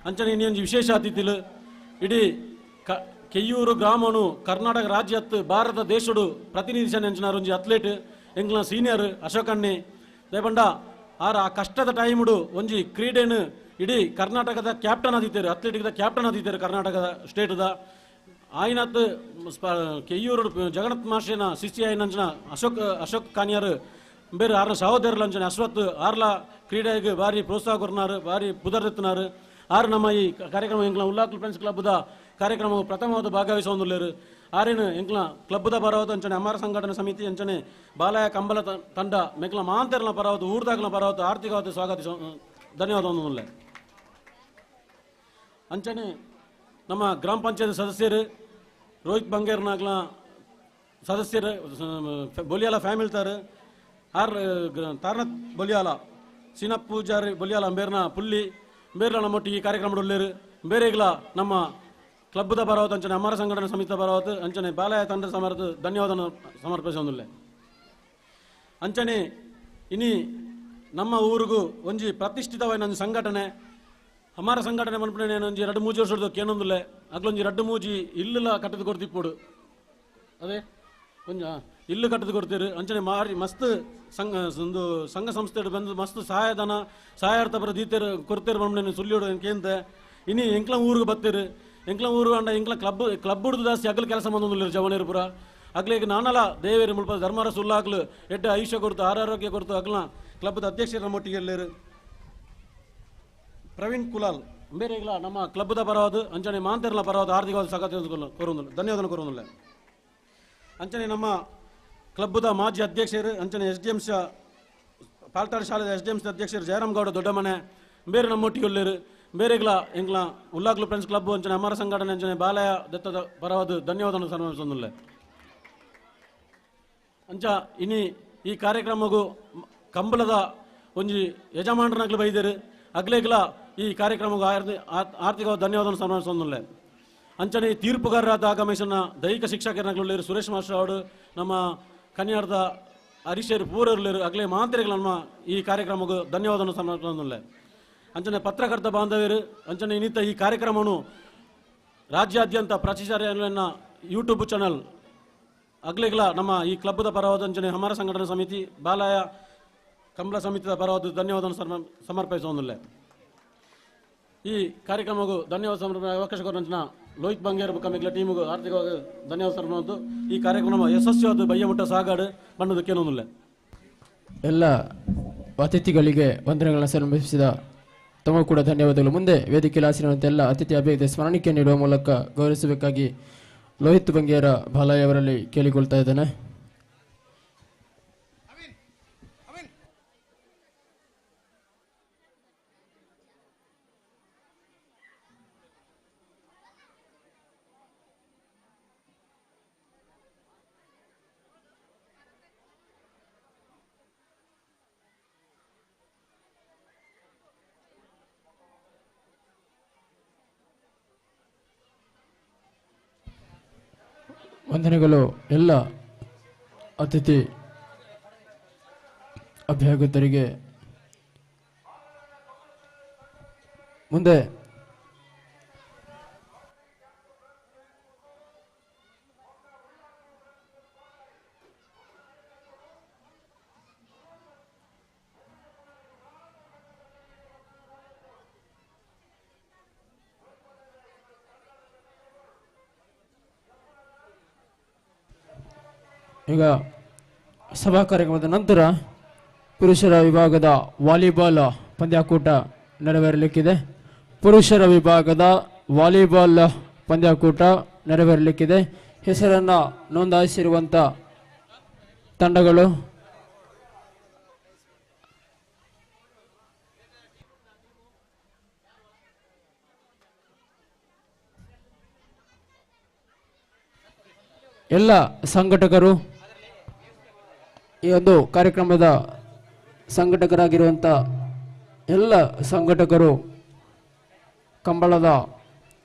S17: ಅಂಚನೆ ಇನ್ನೊಂದು ವಿಶೇಷ ಅತಿಥಿಲು ಇಡೀ ಕೆಯ್ಯೂರು ಗ್ರಾಮನು ಕರ್ನಾಟಕ ರಾಜ್ಯತ್ ಭಾರತ ದೇಶಡು ಪ್ರತಿನಿಧಿಸನೆ ಅಂಚಿನಾರು ಒಂಜಿ ಅಥ್ಲೇಟ್ ಎಂಗ್ಲ ಸೀನಿಯರ್ ಅಶೋಕ್ ಅಣ್ಣೆ ದೇಪಂಡ ಆರ ಆ ಕಷ್ಟದ ಟೈಮ್ಡು ಒಂಜಿ ಕ್ರೀಡೆನು ಇಡೀ ಕರ್ನಾಟಕದ ಕ್ಯಾಪ್ಟನ್ ಆದಿತ್ತೇರು ಅಥ್ಲೆಟಿಕ್ದ ಕ್ಯಾಪ್ಟನ್ ಆದಿತ್ತೇರು ಕರ್ನಾಟಕದ ಸ್ಟೇಟ್ದ ಆಯ್ನತ್ ಕೆಯ್ಯೂರು ಜಗನ್ನಾಥ್ ಮಾಸ್ಟರ್ನ ಶಿಷ್ಯ ಆಯ್ನಂಚಿನ ಅಶೋಕ್ ಕಾನಿಯರ್ ಬೇರೆ ಆರ್ನ ಸಹೋದರರು ಅಂಚನೆ ಅಶ್ವತ್ ಆರ್ಲ ಕ್ರೀಡೆಗೆ ಭಾರಿ ಪ್ರೋತ್ಸಾಹ ಕೊರ್ನಾರು ಭಾರಿ ಪುದರ್ತಿನಾರು ಆರು ನಮ್ಮ ಈ ಕಾರ್ಯಕ್ರಮ ಎಂಕ್ಲ ಉಲ್ಲಾಕ್ಲು ಫ್ರೆಂಡ್ಸ್ ಕ್ಲಬ್ದ ಕಾರ್ಯಕ್ರಮ ಪ್ರಥಮವಾದ ಭಾಗವಹಿಸೊಂದುಲ್ಲೇರು ಆರೇನು ಎಂಕ್ಲ ಕ್ಲಬ್ದ ಪರವಾದ ಅಂಚನೆ ಅಮರ ಸಂಘಟನೆ ಸಮಿತಿ ಅಂಚನೆ ಬಾಲಯ ಕಂಬಲ ತಂಡ ಮೆಕ್ಲ ಮಾಂತೆರ್ನ ಪರವಾದ ಊರ್ದಾಗ್ಲ ಪರವಾದ ಆರ್ಥಿಕವಾದ ಸ್ವಾಗತಿಸ ಧನ್ಯವಾದ ಹೊಂದುಲ್ಲ. ಅಂಚನೆ ನಮ್ಮ ಗ್ರಾಮ ಪಂಚಾಯತ್ ಸದಸ್ಯರು ರೋಹಿತ್ ಬಂಗೇರ್ನಾಗ್ಲ ಸದಸ್ಯರು ಬೊಲಿಯಾಲ ಫ್ಯಾಮಿಲಿ ತಾರೆ ಆರ್ ತಾರ್ನತ್ ಬೊಲಿಯಾಲ ಸೀನಪ್ ಪೂಜಾರಿ ಬೊಲಿಯಾಲ ಬೇರ್ನ ಪುಲ್ಲಿ ಬೇರೆ ನಮ್ಮೊಟ್ಟಿಗೆ ಈ ಕಾರ್ಯಕ್ರಮ ಉಳ್ಳೇರು ಬೇರೆಗ್ಲ ನಮ್ಮ ಕ್ಲಬ್ದ ಪರವಾದ ಅಂಚನೆ ಅಮರ ಸಂಘಟನೆ ಸಮಿತಿ ಪರವಾದ ಅಂಚನೆ ಬಾಲಯ ತಂಡ ಸಮರ್ಥ ಧನ್ಯವಾದ ಸಮರ್ಪಿಸೋದಿಲ್ಲ. ಅಂಚನೆ ಇನಿ ನಮ್ಮ ಊರಿಗೂ ಒಂಜಿ ಪ್ರತಿಷ್ಠಿತವಾದ ಒಂದು ಸಂಘಟನೆ ಅಮರ ಸಂಘಟನೆ ಮನ್ಪಣೆ ಒಂಜಿ 2-3 ವರ್ಷದ ಕೇನೊಂದುಲ್ಲೆ ಅಗ್ಲೊಂಜಿ 2-3 ಇಲ್ಲೆಲ್ಲ ಕಟ್ಟದು ಕೊಡ್ತಿಪ್ಪೋಡು ಅದೇ ಕೊಂಚ ಇಲ್ಲು ಕಟ್ಟದು ಕೊಡ್ತೀರಿ ಅಂಚನೆ ಮಾರಿ ಮಸ್ತ್ ಒಂದು ಸಂಘ ಸಂಸ್ಥೆ ಬಂದು ಮಸ್ತ್ ಸಹಾಯಾರ್ಥ ಬರ ದೀತೇರು ಕೊಡ್ತೇರು ಮಮ್ಮನೆ ಸುಳ್ಳಿಯೋಡು ಕೇಂತೆ ಇನಿ ಎಂಕ್ಲ ಊರಿಗೆ ಬರ್ತೀರಿ ಎಂಕ್ಲ ಊರು ಅಂಡ ಎಂಕ್ಲ ಕ್ಲಬ್ ಹುಡ್ದು ಜಾಸ್ತಿ ಅಗ್ಲ ಕೆಲಸ ಬಂದೊಂದಿಲ್ಲ ಜವನೇರು ಪುರ ಅಗ್ಲಿಗೆ ನಾನಲ್ಲ ದೇವೇರಿ ಮುಲ್ಪ ಧರ್ಮರ ಸುಲ್ಲಾಗ್ಲು ಎಡ್ಡೆ ಆಯುಷ್ಯ ಕೊಡ್ತು ಆರೋಗ್ಯ ಕೊಡ್ತು ಅಗ್ಲ ಕ್ಲಬ್ದ ಅಧ್ಯಕ್ಷರ ಮಟ್ಟಿಗೆ ಎಲ್ಲೇರು ಪ್ರವೀಣ್ ಕುಲಾಲ್ ಬೇರೆಗ್ಲ ನಮ್ಮ ಕ್ಲಬ್ದ ಪರವಾದ ಅಂಚನೆ ಮಾಂತೆರ್ಲ ಪರವಾದ ಆರ್ಥಿಕವಾದ ಸ್ವಾಗತ ಕೊರೊಂದಿಲ್ಲ ಧನ್ಯವಾದ ಕೊರೊಂದಿಲ್ಲ. ಅಂಚನೆ ನಮ್ಮ ಕ್ಲಬ್ದ ಮಾಜಿ ಅಧ್ಯಕ್ಷರು ಅಂಚನೆ SDMC ಪಾಲ್ತಾಡ್ ಶಾಲೆದ SDMC ಅಧ್ಯಕ್ಷರು ಜಯರಾಮ್ ಗೌಡ ದೊಡ್ಡಮನೆ ಬೇರೆ ನಮ್ಮೊಟ್ಟಿಗೆ ಒಳ್ಳೇರು ಬೇರೆಗ್ಲ ಎಂಗ್ಲ ಉಲ್ಲಾಕ್ಲು ಫ್ರೆಂಡ್ಸ್ ಕ್ಲಬ್ ಅಂಚನೆ ಅಮರ ಸಂಘಟನೆ ಅಂಚನೆ ಬಾಲಯ ದತ್ತದ ಪರವಾದ ಧನ್ಯವಾದ ಸಮರ್ಪಿಸೊಂದಿಲ್ಲ. ಅಂಚ ಇನಿ ಈ ಕಾರ್ಯಕ್ರಮಗೂ ಕಂಬಳದ ಒಂಜಿ ಯಜಮಾನರನಾಗ್ಲು ಬೈದೇರು ಅಗ್ಲೇಗ್ಲ ಈ ಕಾರ್ಯಕ್ರಮಗೂ ಆರ್ಥಿಕವಾದ ಧನ್ಯವಾದ ಸಮರ್ಪಿಸೊಂದಿಲ್ಲ. ಅಂಚನೆ ತೀರ್ಪುಗಾರರಾದ ಆಗಮಿಸಿನ ದೈಹಿಕ ಶಿಕ್ಷಕರನಾಗ್ಲುಳ್ಳೇರು ಸುರೇಶ್ ಮಾಸ್ಟರ್ ಅವರು ನಮ್ಮ ಕನ್ಯಾರ್ದ ಹರೀಶರು ಪೂರರ್ಲೇರು ಅಗ್ಲೇ ಮಾಂತ್ರಿಗಳು ನಮ್ಮ ಈ ಕಾರ್ಯಕ್ರಮಕ್ಕೂ ಧನ್ಯವಾದ ಸಮರ್ಪಿಸೊಂದಿಲ್ಲ. ಅಂಚನೆ ಪತ್ರಕರ್ತ ಬಾಂಧವ್ಯರು ಅಂಚನೆ ಇನ್ನಿತ ಈ ಕಾರ್ಯಕ್ರಮವನ್ನು ರಾಜ್ಯಾದ್ಯಂತ ಪ್ರಚಾರ ಯೂಟ್ಯೂಬ್ ಚಾನಲ್ ಅಗ್ಲೇಗ್ಲ ನಮ್ಮ ಈ ಕ್ಲಬ್ದ ಪರವಾದ ಅಂಚನೆ ಅಮರ ಸಂಘಟನಾ ಸಮಿತಿ ಬಾಲಯ ಕಂಬಳ ಸಮಿತಿಯ ಪರವಾದ ಧನ್ಯವಾದ ಸಮರ್ಪಿಸೋದಿಲ್ಲ. ಈ ಕಾರ್ಯಕ್ರಮಕ್ಕೂ ಧನ್ಯವಾದ ಸಮರ್ಪಣೆ ಅವಕಾಶ ಕೊರಂಚಿನ ಲೋಹಿತ್ ಬಂಗೇರ ಕಮಿಕ್ಲ ಟೀಮಿಗೂ ಆರ್ಥಿಕವಾಗಿ ಧನ್ಯವಾದ ಸಮರ್ಪಣೆ. ಈ ಕಾರ್ಯಕ್ರಮ ಯಶಸ್ವಿಯಾದ ಬಯ್ಯಮುಟ್ಟ ಸಾಗಾಡು ಬಣ್ಣದಕ್ಕೇನೊಂದಿಲ್ಲ.
S1: ಎಲ್ಲ ಅತಿಥಿಗಳಿಗೆ ವಂದನೆಗಳನ್ನು ಸಮರ್ಪಿಸಿದ ತಮಗೂ ಕೂಡ ಧನ್ಯವಾದಗಳು. ಮುಂದೆ ವೇದಿಕೆಯಲ್ಲಿ ಆಸೀನವಂತೆ ಎಲ್ಲ ಅತಿಥಿ ಅಭ್ಯರ್ಥಿ ಸ್ಮರಣಿಕೆ ನೀಡುವ ಮೂಲಕ ಗೌರವಿಸಬೇಕಾಗಿ ಲೋಹಿತ್ ಬಂಗೇರ ಬಾಲಯ್ಯ ಅವರಲ್ಲಿ ಕೇಳಿಕೊಳ್ತಾ ಇದ್ದೇನೆ. ವಂದನೆಗಳು ಎಲ್ಲ ಅತಿಥಿ ಅಭ್ಯರ್ಥಿಗಳಿಗೆ. ಮುಂದೆ ಈಗ ಸಭಾ ಕಾರ್ಯಕ್ರಮದ ನಂತರ ಪುರುಷರ ವಿಭಾಗದ ವಾಲಿಬಾಲ್ ಪಂದ್ಯಾಕೂಟ ನೆರವೇರಲಿಕ್ಕಿದೆ. ಪುರುಷರ ವಿಭಾಗದ ವಾಲಿಬಾಲ್ ಪಂದ್ಯಾಕೂಟ ನೆರವೇರಲಿಕ್ಕಿದೆ. ಹೆಸರನ್ನು ನೋಂದಾಯಿಸಿರುವಂಥ ತಂಡಗಳು ಎಲ್ಲ ಸಂಘಟಕರು, ಈ ಒಂದು ಕಾರ್ಯಕ್ರಮದ ಸಂಘಟಕರಾಗಿರುವಂಥ ಎಲ್ಲ ಸಂಘಟಕರು ಕಂಬಳದ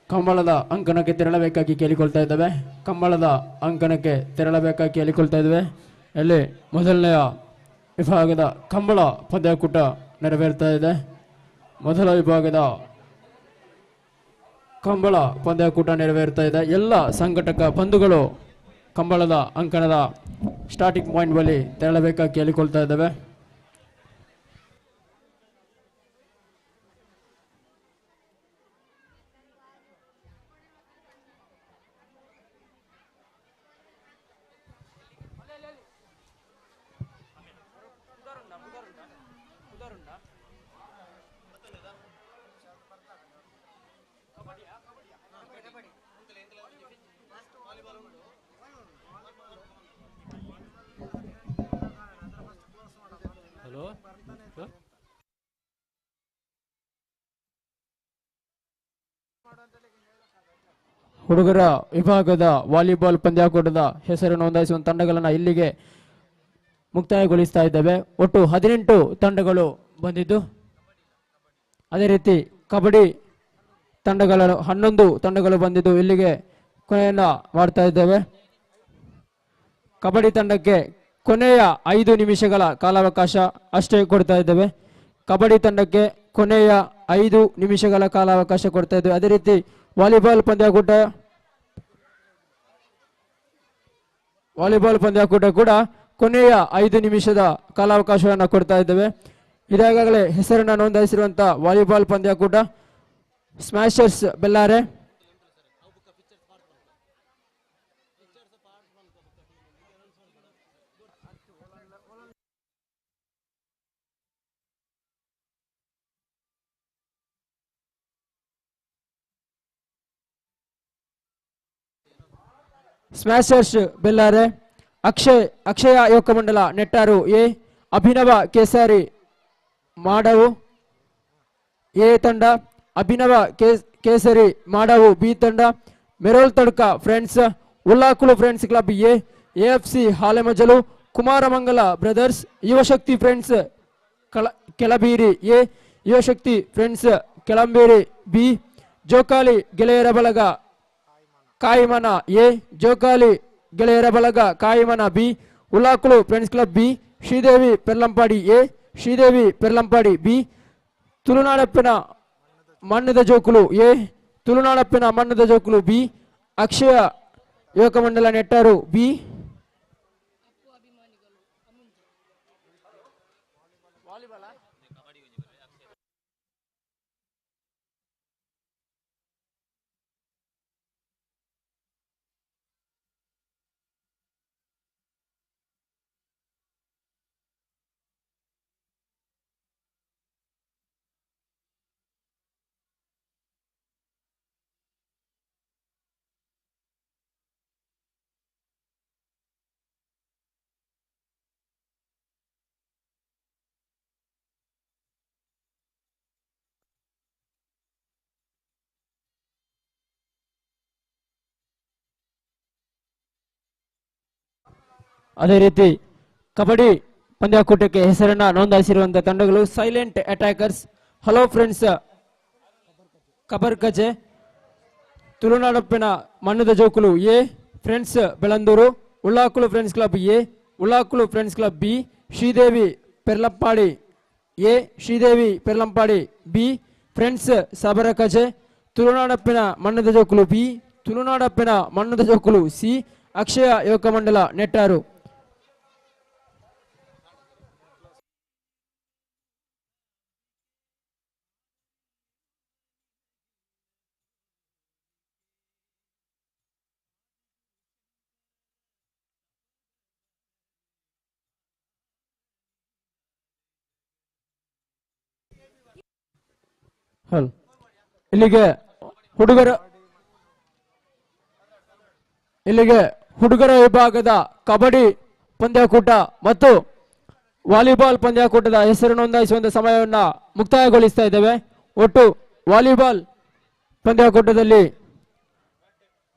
S1: ಅಂಕಣಕ್ಕೆ ತೆರಳಬೇಕಾಗಿ ಕೇಳಿಕೊಳ್ತಾ ಇದ್ದೇವೆ. ಕಂಬಳದ ಅಂಕಣಕ್ಕೆ ತೆರಳಬೇಕಾಗಿ ಕೇಳಿಕೊಳ್ತಾ ಇದ್ದೇವೆ. ಅಲ್ಲಿ ಮೊದಲನೆಯ ವಿಭಾಗದ ಕಂಬಳ ಪಂದ್ಯಾಕೂಟ ನೆರವೇರ್ತಾ ಇದೆ. ಮೊದಲ ವಿಭಾಗದ ಕಂಬಳ ಪಂದ್ಯಾಕೂಟ ನೆರವೇರ್ತಾ ಇದೆ. ಎಲ್ಲ ಸಂಘಟಕ ಬಂಧುಗಳು ಕಂಬಳದ ಅಂಕಣದ ಸ್ಟಾರ್ಟಿಂಗ್ ಪಾಯಿಂಟ್ ಬಳಿ ತೆರಳಬೇಕಾಗಿ ಕೇಳಿಕೊಳ್ತಾ ಇದ್ದೇವೆ.
S17: ಹಲೋ
S1: ಹುಡುಗರ ವಿಭಾಗದ ವಾಲಿಬಾಲ್ ಪಂದ್ಯಾಕೂಟದ ಹೆಸರು ನೋಂದಾಯಿಸುವ ತಂಡಗಳನ್ನು ಇಲ್ಲಿಗೆ ಮುಕ್ತಾಯಗೊಳಿಸ್ತಾ ಇದ್ದೇವೆ. ಒಟ್ಟು 18 ತಂಡಗಳು ಬಂದಿದ್ದು, ಅದೇ ರೀತಿ ಕಬಡ್ಡಿ ತಂಡಗಳು 11 ತಂಡಗಳು ಬಂದಿದ್ದು ಇಲ್ಲಿಗೆ ಕೊನೆಯನ್ನ ಮಾಡ್ತಾ ಇದ್ದೇವೆ. ಕಬಡ್ಡಿ ತಂಡಕ್ಕೆ ಕೊನೆಯ 5 ನಿಮಿಷಗಳ ಕಾಲಾವಕಾಶ ಅಷ್ಟೇ ಕೊಡ್ತಾ ಇದ್ದೇವೆ. ಕಬಡ್ಡಿ ತಂಡಕ್ಕೆ ಕೊನೆಯ 5 ನಿಮಿಷಗಳ ಕಾಲಾವಕಾಶ ಕೊಡ್ತಾ ಇದ್ದೇವೆ. ಅದೇ ರೀತಿ ವಾಲಿಬಾಲ್ ಪಂದ್ಯಾಕೂಟ ಕೂಡ ಕೊನೆಯ 5 ನಿಮಿಷದ ಕಾಲಾವಕಾಶವನ್ನು ಕೊಡ್ತಾ ಇದ್ದೇವೆ. ಇದಾಗಲೇ ಹೆಸರನ್ನು ನೋಂದಾಯಿಸಿರುವಂತಹ ವಾಲಿಬಾಲ್ ಪಂದ್ಯಾಕೂಟ Smashers Bellare, Smashers Bellare, Akshaya Yogamandala Nettaru A, Abhinava Kesari ಮಾಡವು A ತಂಡ, ಅಭಿನವ ಕೇಸರಿ ಮಾಡವು ಬಿ ತಂಡ, Merol Tadka Friends, Ullakulu Friends club A, AFC Halemajalu, Kumaramangala Brothers, Yuvashakti Friends Kelabeeri A, Yuvashakti Friends Kelamberi B, Jokali ಗೆಳೆಯರ ಬಳಗ ಕಾಯಿಮನ ಎ, ಜೋಕಾಲಿ ಗೆಳೆಯರ ಬಳಗ Kayimana B, Ullakulu Friends Club B, Shridevi Perlampadi A, Shridevi Perlampadi B, ತುಳುನಾಡಪ್ಪಿನ ಮಣ್ಣದ ಜೋಕುಲು ಎ, ತುಳುನಾಡಪ್ಪಿನ ಮಣ್ಣದ ಜೋಕುಲು ಬಿ, ಅಕ್ಷಯ ಯೋಗಮಂಡಲ ನೆಟ್ಟಾರು ಬಿ, ಅದೇ ರೀತಿ ಕಬಡ್ಡಿ ಪಂದ್ಯಾಕೂಟಕ್ಕೆ ಹೆಸರನ್ನ ನೋಂದಾಯಿಸಿರುವಂತಹ ತಂಡಗಳು Silent Attackers, Hello Friends Kabarkaje, ತುಳುನಾಡಪ್ಪಿನ ಮಣ್ಣದ ಜೋಕುಲು A, Friends Belandur, Ullakulu Friends club A, Ullakulu Friends Club B, Shridevi Perlampadi A, Shridevi Perlampadi B, Friends Sabarakaje, ತುಳುನಾಡಪ್ಪಿನ ಮಣ್ಣದ ಜೋಕುಲು ಬಿ, ತುಳುನಾಡಪ್ಪಿನ ಮಣ್ಣದ ಜೋಕುಲು ಸಿ, ಅಕ್ಷಯ ಯೋಗಮಂಡಲ ನೆಟ್ಟಾರು. ಇಲ್ಲಿಗೆ ಹುಡುಗರ ವಿಭಾಗದ ಕಬಡ್ಡಿ ಪಂದ್ಯಾಕೂಟ ಮತ್ತು ವಾಲಿಬಾಲ್ ಪಂದ್ಯಾಕೂಟದ ಹೆಸರು ನೋಂದಾಯಿಸುವಂತ ಸಮಯವನ್ನು ಮುಕ್ತಾಯಗೊಳಿಸ್ತಾ ಇದ್ದೇವೆ. ಒಟ್ಟು ವಾಲಿಬಾಲ್ ಪಂದ್ಯಾಕೂಟದಲ್ಲಿ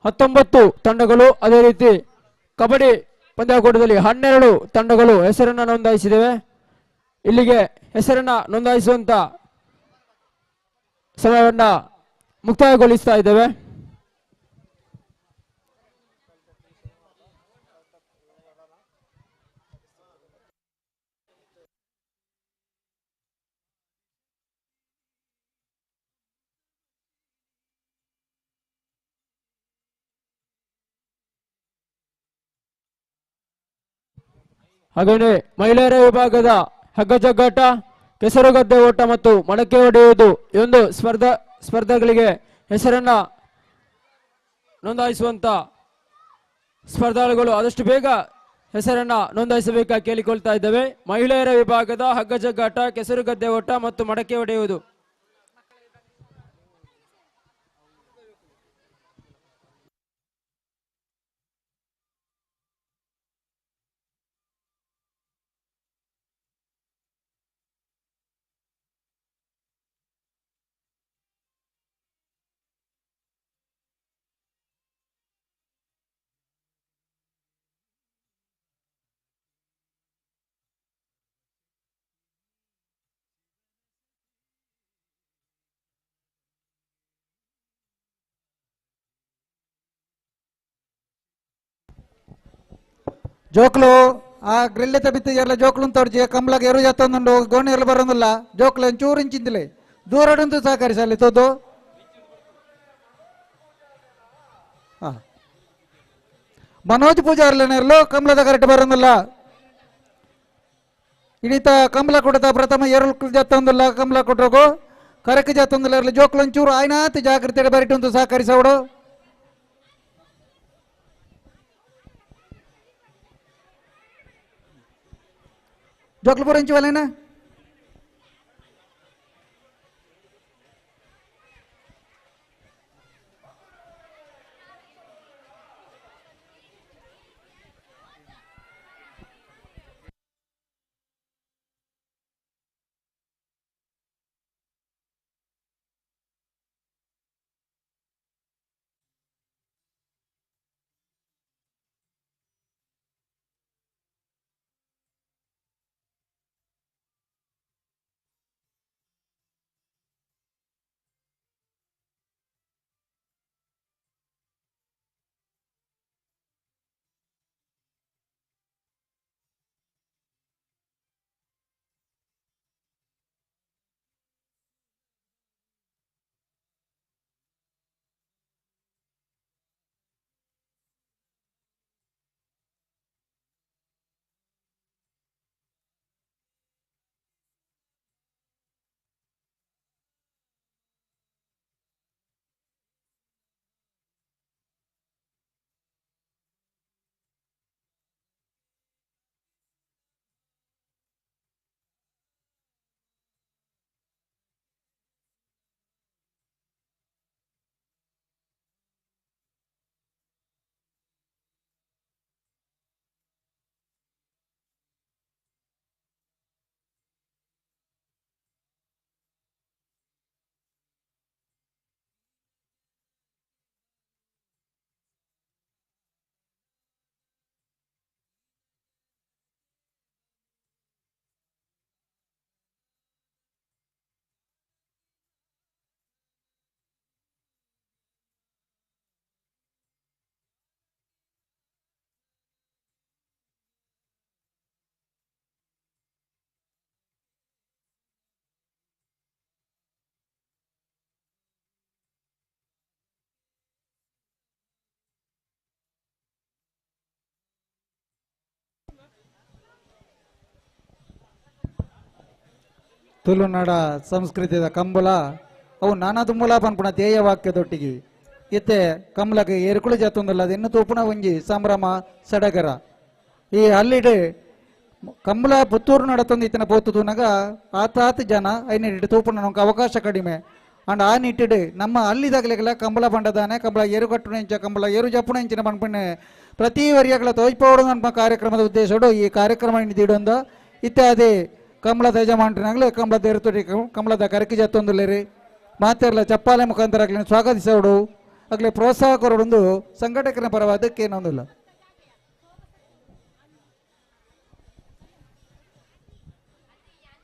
S1: 19 ತಂಡಗಳು, ಅದೇ ರೀತಿ ಕಬಡ್ಡಿ ಪಂದ್ಯಾಕೂಟದಲ್ಲಿ 12 ತಂಡಗಳು ಹೆಸರನ್ನು ನೋಂದಾಯಿಸಿದ್ದೇವೆ. ಇಲ್ಲಿಗೆ ಹೆಸರನ್ನ ನೋಂದಾಯಿಸುವಂತ ಸಮಯವನ್ನ ಮುಕ್ತಾಯಗೊಳಿಸ್ತಾ ಇದ್ದೇವೆ. ಹಾಗೆಯೇ ಮಹಿಳೆಯರ ವಿಭಾಗದ ಹಗ್ಗ ಜಗ್ಗಾಟ, ಕೆಸರುಗದ್ದೆ ಓಟ ಮತ್ತು ಮಡಕೆ ಹೊಡೆಯುವುದು ಈ ಒಂದು ಸ್ಪರ್ಧೆಗಳಿಗೆ ಹೆಸರನ್ನ ನೋಂದಾಯಿಸುವಂತ ಸ್ಪರ್ಧಾಳುಗಳು ಆದಷ್ಟು ಬೇಗ ಹೆಸರನ್ನ ನೋಂದಾಯಿಸಬೇಕಾಗಿ ಕೇಳಿಕೊಳ್ತಾ ಇದ್ದೇವೆ. ಮಹಿಳೆಯರ ವಿಭಾಗದ ಹಗ್ಗ ಜಗ್ಗಾಟ, ಕೆಸರುಗದ್ದೆ ಓಟ ಮತ್ತು ಮಡಕೆ ಹೊಡೆಯುವುದು.
S2: ಜೋಕ್ಲು ಆ ಗ್ರಿಲ್ಲೆ ತಬಿತ್ತು ಎಲ್ಲ ಜೋಕ್ಲು ತೋಡ್ಜಿ ಕಂಬ್ಲಾಗ ಎರು ಜತ್ತೊಂದುಂಡು ಗೋಣಿ ಎಲ್ಲ ಬರೋದಿಲ್ಲ. ಜೋಕ್ಲು ಒಂಚೂರು ಇಂಚಿಂದಿಲೆ ದೂರಡುಂದು ಸಹಕರಿಸಲಿ ತೋದು. ಮನೋಜ್ ಪೂಜಾರ್ಲೇನೆರ್ಲು ಕಂಬ್ಲದ ಕರೆಕ್ಟ್ ಬರೋದಿಲ್ಲ. ಇಡೀತ ಕಂಬ್ಲ ಕೊಡತ ಪ್ರಥಮ ಎರಡು ಜತ್ತೊಂದಿಲ್ಲ ಕಂಬ್ಲ ಕೊಟ್ರೋಗು ಕರೆಕ್ಟ್ ಜತ್ತೊಂದಿಲ್ಲ ಇರಲಿ. ಜೋಕ್ಲು ಒಂಚೂರು ಆಯ್ನಾತ್ ಜಾಗ್ರತೆ ಬರಿಟುಂದು ಸಹಕರಿಸೋಡು. ಜೋಕ್ಲು ಪೂರ ಇಂಚುವಲ್ಲೇನ ತುಳುನಾಡ ಸಂಸ್ಕೃತಿದ ಕಂಬಳ ಅವು ನಾನಾ ತುಂಬಲ ಪನ್ಪುಣ ಧ್ಯೇಯ ವಾಕ್ಯದೊಟ್ಟಿಗೆ ಇತ್ತೆ ಕಂಬಳಕ್ಕೆ ಏರುಕುಳು ಜತ್ತೊಂದಲ್ಲ ಅದು ಇನ್ನು ತೂಪುಣ ಒಂಜಿ ಸಂಭ್ರಮ ಸಡಗರ ಈ ಹಲ್ಲಿಡ್ ಕಂಬಳ ಪುತ್ತೂರು ನಡತೊಂದು ಇತ್ತಿನ ಪೋತು ತೂನಗ ಆತಾತ್ ಜನ ಐನಿಟ್ಟು ತೂಪುಣ ನಮ್ಗೆ ಅವಕಾಶ ಕಡಿಮೆ ಅಂಡ್ ಆ ನಿಟ್ಟಿಡ್ ನಮ್ಮ ಅಲ್ಲಿದಾಗಲೆಲ್ಲ ಕಂಬಳ ಬಂಡದಾನೆ ಕಂಬಳ ಏರು ಕಟ್ಟುಣ ಇಂಚ ಕಂಬಳ ಏರು ಜಪ್ಪುಣ ಇಂಚಿನ ಪನ್ಪಣ್ಣೆ ಪ್ರತಿ ವರ್ಯಗಳ ತೋಯ್ಪೋಡು ನಮ್ಮ ಕಾರ್ಯಕ್ರಮದ ಉದ್ದೇಶಡು ಈ ಕಾರ್ಯಕ್ರಮ ನಿಧಿಡೊಂದು ಇತ್ಯಾದಿ ಕಂಬಳದ ಯಜಮಾನರಾಗಲಿ ಕಂಬಳದ ಏರುತೊಡಿ ಕಂಬಳದ ಕರಕಿ ಜತ್ತೊಂದುಲ್ಲೇರಿ ಮಾತೆರ್ಲ ಚಪ್ಪಾಲೆ ಮುಖಾಂತರ ಆಗ್ಲಿ ಸ್ವಾಗತಿಸೋಡು ಆಗ್ಲಿ ಪ್ರೋತ್ಸಾಹ ಕೊರೋಡೊಂದು ಸಂಘಟಕರ ಪರವಾದಕ್ಕೆ ಏನೊಂದಿಲ್ಲ.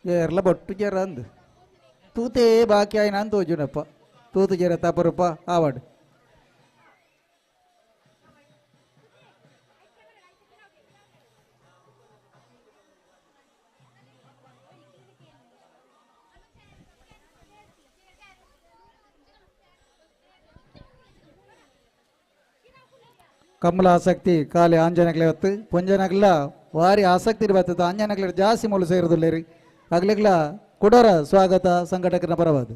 S2: ಏರ್ಲ ಬೊಟ್ಟು ಜರ ಅಂದು ತೂತೇ ಬಾಕಿ ಆಯ್ನ ಅಂತ ತೋಜುನಪ್ಪ ತೂತು ಜರ ತಪರಪ್ಪ ಆವಾಡು ಕಮಲ ಆಸಕ್ತಿ ಕಾಲಿ ಆಂಜನಗ್ಲೆ ಹೊತ್ತು ಪೊಂಜನಗ್ಲ ವಾರಿ ಆಸಕ್ತಿ ಬರ್ತದೆ ಆಂಜನಗ್ಲ ಜಾಸ್ತಿ ಮೂಲ ಸೇರುದಿಲ್ಲ ರೀ ಆಗ್ಲಿಗ್ಲ ಕೊಡೋರ ಸ್ವಾಗತ ಸಂಘಟಕರ ಪರವಾದ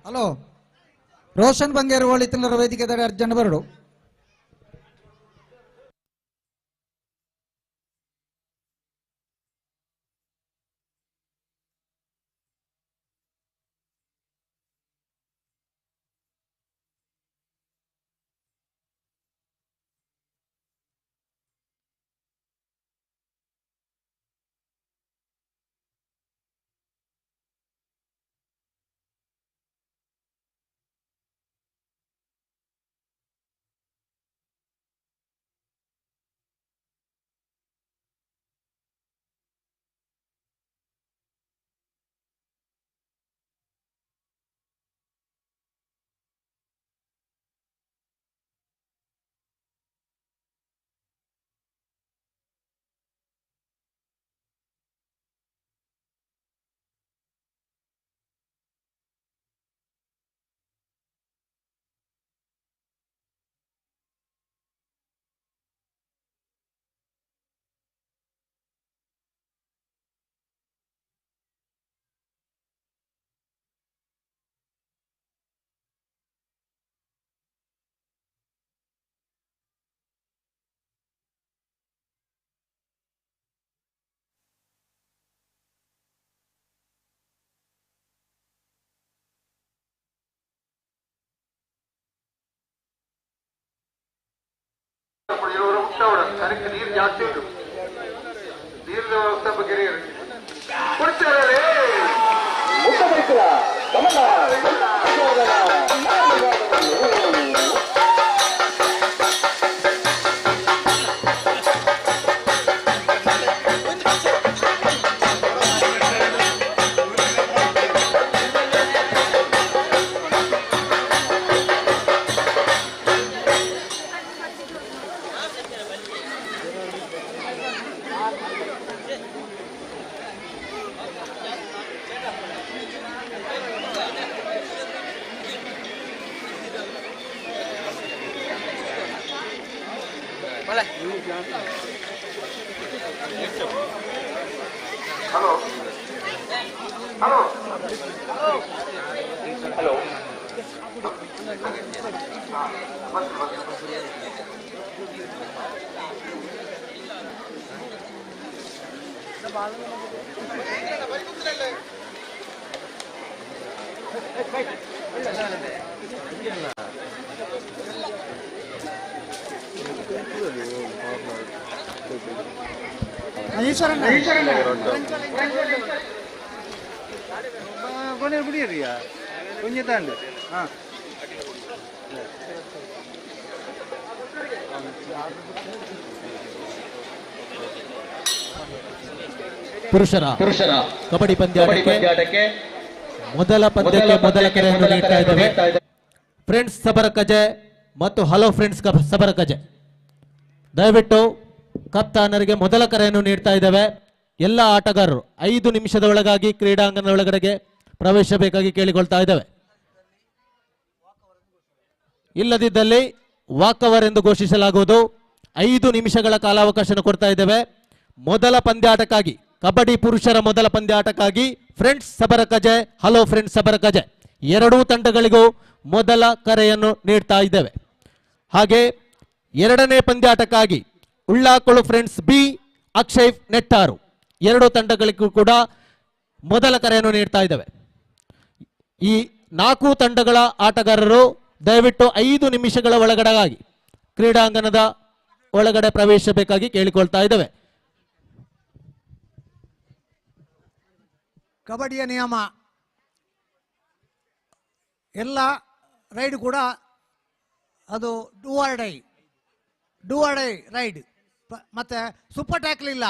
S2: ಹಲೋ ರೋಷನ್ ಬಂಗೇರು ಹೋಳಿತಿಲ್ಲರ ವೇದಿಕೆ ತಡೆ ಅರ್ಜೆಂಟ್ ಬರಡು.
S18: ಅದಕ್ಕೆ ನೀರು ಜಾಸ್ತಿ ಉಂಟು. ನೀರಿನ ವ್ಯವಸ್ಥೆ ಬಗ್ಗೆ ಕೊಡ್ತಾರೆ. ಹಲೋ ಹಲೋ ಹಲೋ
S19: ಕೊನೆ ಬಿಡಿಯರಿಯ ಕುಂಜಿ ತಾಂಡು ಹಾಂ
S5: ಪುರುಷರ ಕಬಡ್ಡಿ ಪಂದ್ಯಾಟಕ್ಕೆ ಮೊದಲ ಪಂದ್ಯಕ್ಕೆ ಮೊದಲ ಕರೆಯನ್ನು ನೀಡ್ತಾ ಇದ್ದೇವೆ. ಫ್ರೆಂಡ್ಸ್ ಸಬರಕಜೆ ಮತ್ತು ಹಲೋ ಫ್ರೆಂಡ್ಸ್ ಸಬರಕಜೆ, ದಯವಿಟ್ಟು ಕಪ್ತಾನರಿಗೆ ಮೊದಲ ಕರೆಯನ್ನು ನೀಡ್ತಾ ಇದ್ದೇವೆ. ಎಲ್ಲ ಆಟಗಾರರು 5 ನಿಮಿಷದ ಒಳಗಾಗಿ ಕ್ರೀಡಾಂಗಣದ ಒಳಗಡೆಗೆ ಪ್ರವೇಶಿಸಬೇಕಾಗಿ ಕೇಳಿಕೊಳ್ತಾ ಇದ್ದೇವೆ. ಇಲ್ಲದಿದ್ದಲ್ಲಿ ವಾಕವರ್ ಎಂದು ಘೋಷಿಸಲಾಗುವುದು. 5 ನಿಮಿಷಗಳ ಕಾಲಾವಕಾಶ ಕೊಡ್ತಾ ಇದ್ದೇವೆ. ಮೊದಲ ಪಂದ್ಯಾಟಕ್ಕಾಗಿ, ಕಬಡ್ಡಿ ಪುರುಷರ ಮೊದಲ ಪಂದ್ಯಾಟಕ್ಕಾಗಿ ಫ್ರೆಂಡ್ಸ್ ಸಬರಕಜೆ, ಹಲೋ ಫ್ರೆಂಡ್ಸ್ ಸಬರಕಜೆ ಎರಡೂ ತಂಡಗಳಿಗೂ ಮೊದಲ ಕರೆಯನ್ನು ನೀಡ್ತಾ ಇದ್ದೇವೆ. ಹಾಗೆ ಎರಡನೇ ಪಂದ್ಯಾಟಕ್ಕಾಗಿ ಉಳ್ಳಾಕೊಳು ಫ್ರೆಂಡ್ಸ್ ಬಿ, ಅಕ್ಷಯ್ ನೆಟ್ಟಾರು ಎರಡೂ ತಂಡಗಳಿಗೂ ಕೂಡ ಮೊದಲ ಕರೆಯನ್ನು ನೀಡ್ತಾ ಇದ್ದೇವೆ. ಈ 4 ತಂಡಗಳ ಆಟಗಾರರು ದಯವಿಟ್ಟು 5 ನಿಮಿಷಗಳ ಒಳಗಡೆಗಾಗಿ ಕ್ರೀಡಾಂಗಣದ ಒಳಗಡೆ ಪ್ರವೇಶಿಸಬೇಕಾಗಿ ಕೇಳಿಕೊಳ್ತಾ ಇದ್ದೇವೆ.
S9: ಕಬಡ್ಡಿಯ ನಿಯಮ ಎಲ್ಲ ರೈಡ್ ಕೂಡ ಅದು ಡೂ ಆರ್ ಡೈ ರೈಡ್, ಮತ್ತೆ ಸೂಪರ್ ಟ್ಯಾಕ್ಲ್ ಇಲ್ಲ.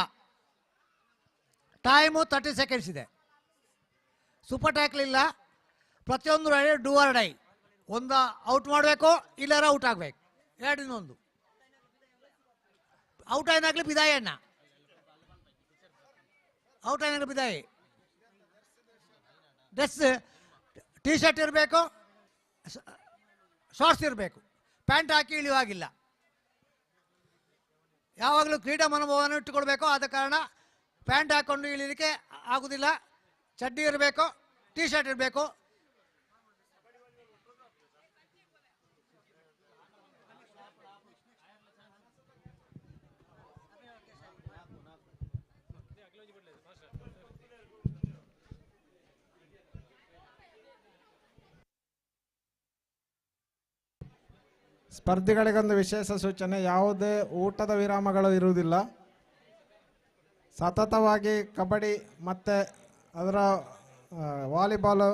S9: ಟೈಮು 30 ಸೆಕೆಂಡ್ಸ್ ಇದೆ. ಸೂಪರ್ ಟ್ಯಾಕ್ಲ್ ಇಲ್ಲ. ಪ್ರತಿಯೊಂದು ರೈಡ್ ಡೂ ಆರ್ ಡೈ. ಒಂದು ಔಟ್ ಮಾಡಬೇಕು, ಇಲ್ಲಾರ ಔಟ್ ಆಗಬೇಕು. ಎರಡಿನೊಂದು ಔಟ್ ಏನಾಗಲಿ ಬಿದಾಯಿ ಅಣ್ಣ, ಔಟ್ ಏನಾಗಲಿ ಬಿದಾಯಿ. ಡ್ರೆಸ್ ಟೀ ಶರ್ಟ್ ಇರಬೇಕು, ಶಾರ್ಟ್ಸ್ ಇರಬೇಕು, ಪ್ಯಾಂಟ್ ಹಾಕಿ ಇಳಿಯುವಾಗಿಲ್ಲ. ಯಾವಾಗಲೂ ಕ್ರೀಡಾ ಮನೋಭಾವವನ್ನು ಇಟ್ಟುಕೊಳ್ಬೇಕು. ಆದ ಕಾರಣ ಪ್ಯಾಂಟ್ ಹಾಕ್ಕೊಂಡು ಇಳಿಲಿಕ್ಕೆ ಆಗುವುದಿಲ್ಲ. ಚಡ್ಡಿ ಇರಬೇಕು, ಟೀ ಶರ್ಟ್ ಇರಬೇಕು.
S6: ಸ್ಪರ್ಧಿಗಳಿಗೊಂದು ವಿಶೇಷ ಸೂಚನೆ: ಯಾವುದೇ ಊಟದ ವಿರಾಮಗಳು ಇರುವುದಿಲ್ಲ. ಸತತವಾಗಿ ಕಬಡ್ಡಿ ಮತ್ತು ಅದರ ವಾಲಿಬಾಲ್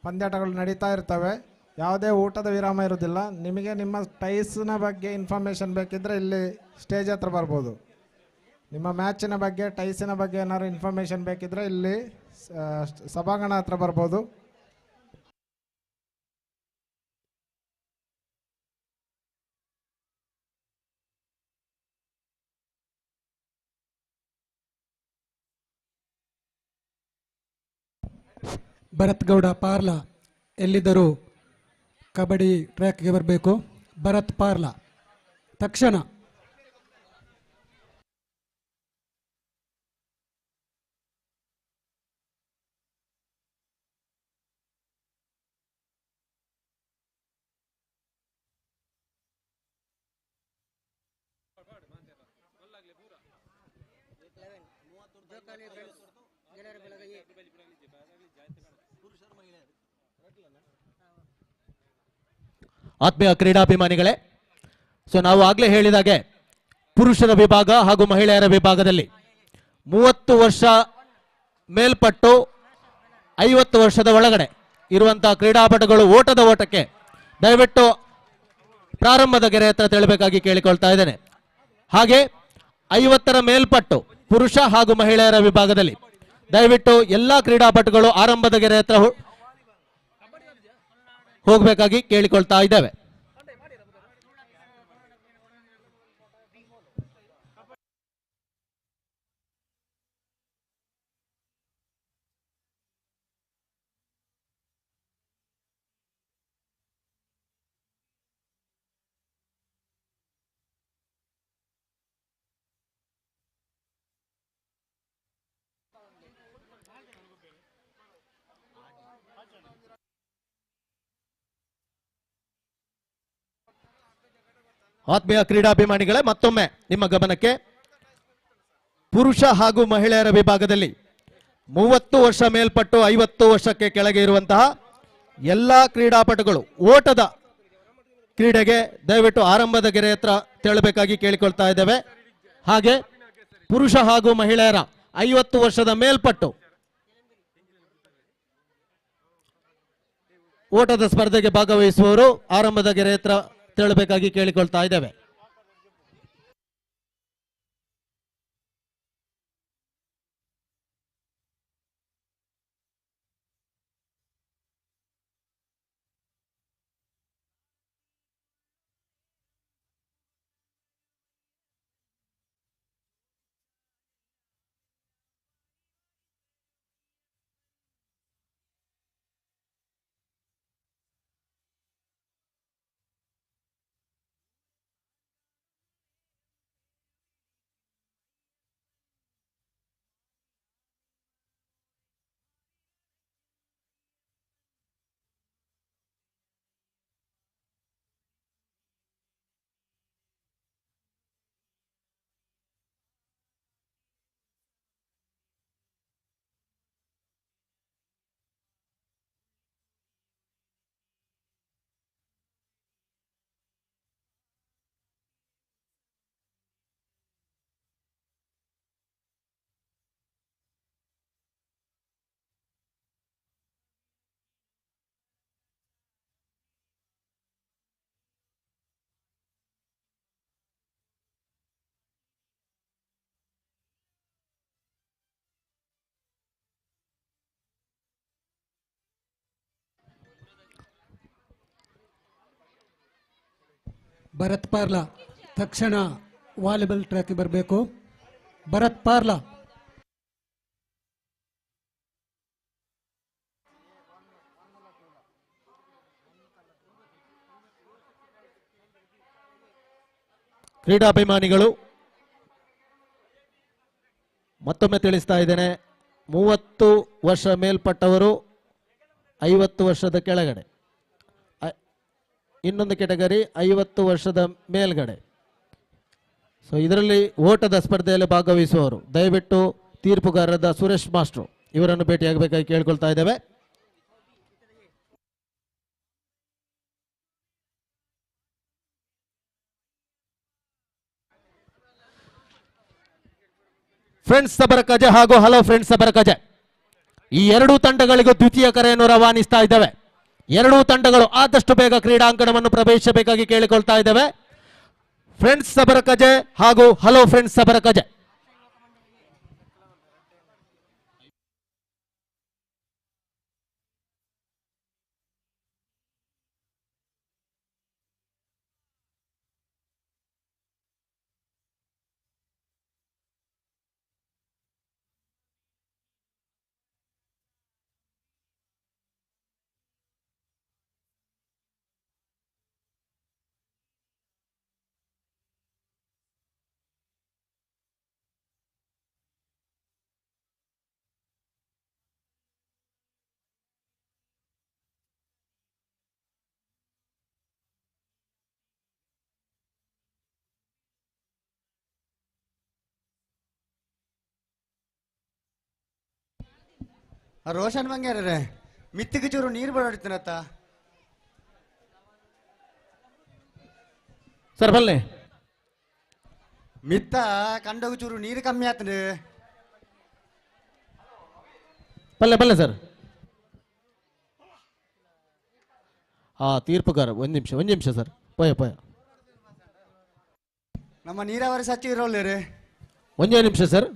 S6: ಪಂದ್ಯಾಟಗಳು ನಡೀತಾ ಇರ್ತವೆ. ಯಾವುದೇ ಊಟದ ವಿರಾಮ ಇರುವುದಿಲ್ಲ. ನಿಮಗೆ ನಿಮ್ಮ ಟೈಸ್ನ ಬಗ್ಗೆ ಇನ್ಫಾರ್ಮೇಷನ್ ಬೇಕಿದ್ದರೆ ಇಲ್ಲಿ ಸ್ಟೇಜ್ ಹತ್ರ ಬರ್ಬೋದು. ನಿಮ್ಮ ಮ್ಯಾಚಿನ ಬಗ್ಗೆ, ಟೈಸಿನ ಬಗ್ಗೆ ಏನಾದ್ರು ಇನ್ಫಾರ್ಮೇಷನ್ ಬೇಕಿದ್ದರೆ ಇಲ್ಲಿ ಸಭಾಂಗಣ ಹತ್ರ ಬರ್ಬೋದು.
S2: ಭರತ್ ಗೌಡ ಪಾರ್ಲಾ ಎಲ್ಲಿದ್ದರೂ ಕಬಡ್ಡಿ ಟ್ರ್ಯಾಕ್ಗೆ ಬರಬೇಕು. ಭರತ್ ಪಾರ್ಲಾ ತಕ್ಷಣ.
S5: ಆತ್ಮೀಯ ಕ್ರೀಡಾಭಿಮಾನಿಗಳೇ, ಸೊ ನಾವು ಆಗಲೇ ಹೇಳಿದಾಗೆ ಪುರುಷರ ವಿಭಾಗ ಹಾಗೂ ಮಹಿಳೆಯರ ವಿಭಾಗದಲ್ಲಿ 30 ವರ್ಷ ಮೇಲ್ಪಟ್ಟು 50 ವರ್ಷದ ಒಳಗಡೆ ಇರುವಂತಹ ಕ್ರೀಡಾಪಟುಗಳು ಓಟಕ್ಕೆ ದಯವಿಟ್ಟು ಪ್ರಾರಂಭದ ಗೆರೆ ಹತ್ರ ತೆರಳಬೇಕಾಗಿ ಕೇಳಿಕೊಳ್ತಾ ಇದ್ದೇನೆ. ಹಾಗೆ 50ರ ಮೇಲ್ಪಟ್ಟು ಪುರುಷ ಹಾಗೂ ಮಹಿಳೆಯರ ವಿಭಾಗದಲ್ಲಿ ದಯವಿಟ್ಟು ಎಲ್ಲಾ ಕ್ರೀಡಾಪಟುಗಳು ಆರಂಭದ ಗೆರೆ ಹತ್ರ ಹೋಗಬೇಕಾಗಿ ಕೇಳಿಕೊಳ್ತಾ ಇದ್ದೇವೆ. ಆತ್ಮೀಯ ಕ್ರೀಡಾಭಿಮಾನಿಗಳೇ, ಮತ್ತೊಮ್ಮೆ ನಿಮ್ಮ ಗಮನಕ್ಕೆ ಪುರುಷ ಹಾಗೂ ಮಹಿಳೆಯರ ವಿಭಾಗದಲ್ಲಿ 30 ವರ್ಷ ಮೇಲ್ಪಟ್ಟು 50 ವರ್ಷಕ್ಕೆ ಕೆಳಗೆ ಇರುವಂತಹ ಎಲ್ಲಾ ಕ್ರೀಡಾಪಟುಗಳು ಓಟದ ಕ್ರೀಡೆಗೆ ದಯವಿಟ್ಟು ಆರಂಭದ ಗೆರೆ ಹತ್ರ ತೆರಳಬೇಕಾಗಿ ಕೇಳಿಕೊಳ್ತಾ ಇದ್ದೇವೆ. ಹಾಗೆ ಪುರುಷ ಹಾಗೂ ಮಹಿಳೆಯರ 50 ವರ್ಷದ ಮೇಲ್ಪಟ್ಟು ಓಟದ ಸ್ಪರ್ಧೆಗೆ ಭಾಗವಹಿಸುವವರು ಆರಂಭದ ಗೆರೆ ಹತ್ರ ತೆರಳಬೇಕಾಗಿ ಕೇಳಿಕೊಳ್ತಾ ಇದ್ದೇವೆ.
S20: ಭರತ್ ಪಾರ್ಲಾ ತಕ್ಷಣ ವಾಲಿಬಾಲ್ ಟ್ರ್ಯಾಕ್ ಬರಬೇಕು. ಭರತ್ ಪಾರ್ಲಾ
S5: ಕ್ರೀಡಾಭಿಮಾನಿಗಳು ಮತ್ತೊಮ್ಮೆ ತಿಳಿಸ್ತಾ ಇದ್ದೇನೆ, 30 ವರ್ಷ ಮೇಲ್ಪಟ್ಟವರು 50 ವರ್ಷದ ಕೆಳಗಡೆ, ಇನ್ನೊಂದು ಕೆಟಗರಿ 50 ವರ್ಷದ ಮೇಲ್ಗಡೆ. ಸೊ ಇದರಲ್ಲಿ ಓಟದ ಸ್ಪರ್ಧೆಯಲ್ಲಿ ಭಾಗವಹಿಸುವವರು ದಯವಿಟ್ಟು ತೀರ್ಪುಗಾರರಾದ ಸುರೇಶ್ ಮಾಸ್ಟ್ರು ಇವರನ್ನು ಭೇಟಿಯಾಗಬೇಕಾಗಿ ಕೇಳ್ಕೊಳ್ತಾ ಇದ್ದೇವೆ. ಫ್ರೆಂಡ್ಸ್ ಸಬರಕಜೆ ಹಾಗೂ ಹಲೋ ಫ್ರೆಂಡ್ಸ್ ಸಬರಕಜೆ ಈ ಎರಡೂ ತಂಡಗಳಿಗೂ ದ್ವಿತೀಯ ಕರೆಯನ್ನು ರವಾನಿಸ್ತಾ ಇದ್ದೇವೆ. ಎರಡೂ ತಂಡಗಳು ಆದಷ್ಟು ಬೇಗ ಕ್ರೀಡಾಂಗಣವನ್ನು ಪ್ರವೇಶಿಸಬೇಕಾಗಿ ಕೇಳಿಕೊಳ್ತಾ ಇದ್ದೇವೆ. ಫ್ರೆಂಡ್ಸ್ ಸಬರಕಜೆ ಹಾಗೂ ಹಲೋ ಫ್ರೆಂಡ್ಸ್ ಸಬರಕಜೆ.
S19: ರೋಷನ್ ಬಂಗ್ಯಾರೇ ಮಿತ್ತಿಗೆ ಚೂರು ನೀರು ಬಡಾಡ್ತೀನತ್ತ
S5: ಸರ್ ಬಲ್ಲೆ
S19: ಮಿತ್ತ ಕಂಡೋಗ ಚೂರು ನೀರು ಕಮ್ಮಿ ಆತಂದು
S5: ಪಲ್ಲೆ ಪಲ್ಲೆ ಸರ್. ತೀರ್ಪುಗಾರ ಒಂದು ನಿಮಿಷ ಸರ್. ಪೋಯ
S19: ನಮ್ಮ ನೀರಾವರಿ ಸಚಿವರಲ್ಲೇ
S5: ಒಂದೇ ನಿಮಿಷ ಸರ್.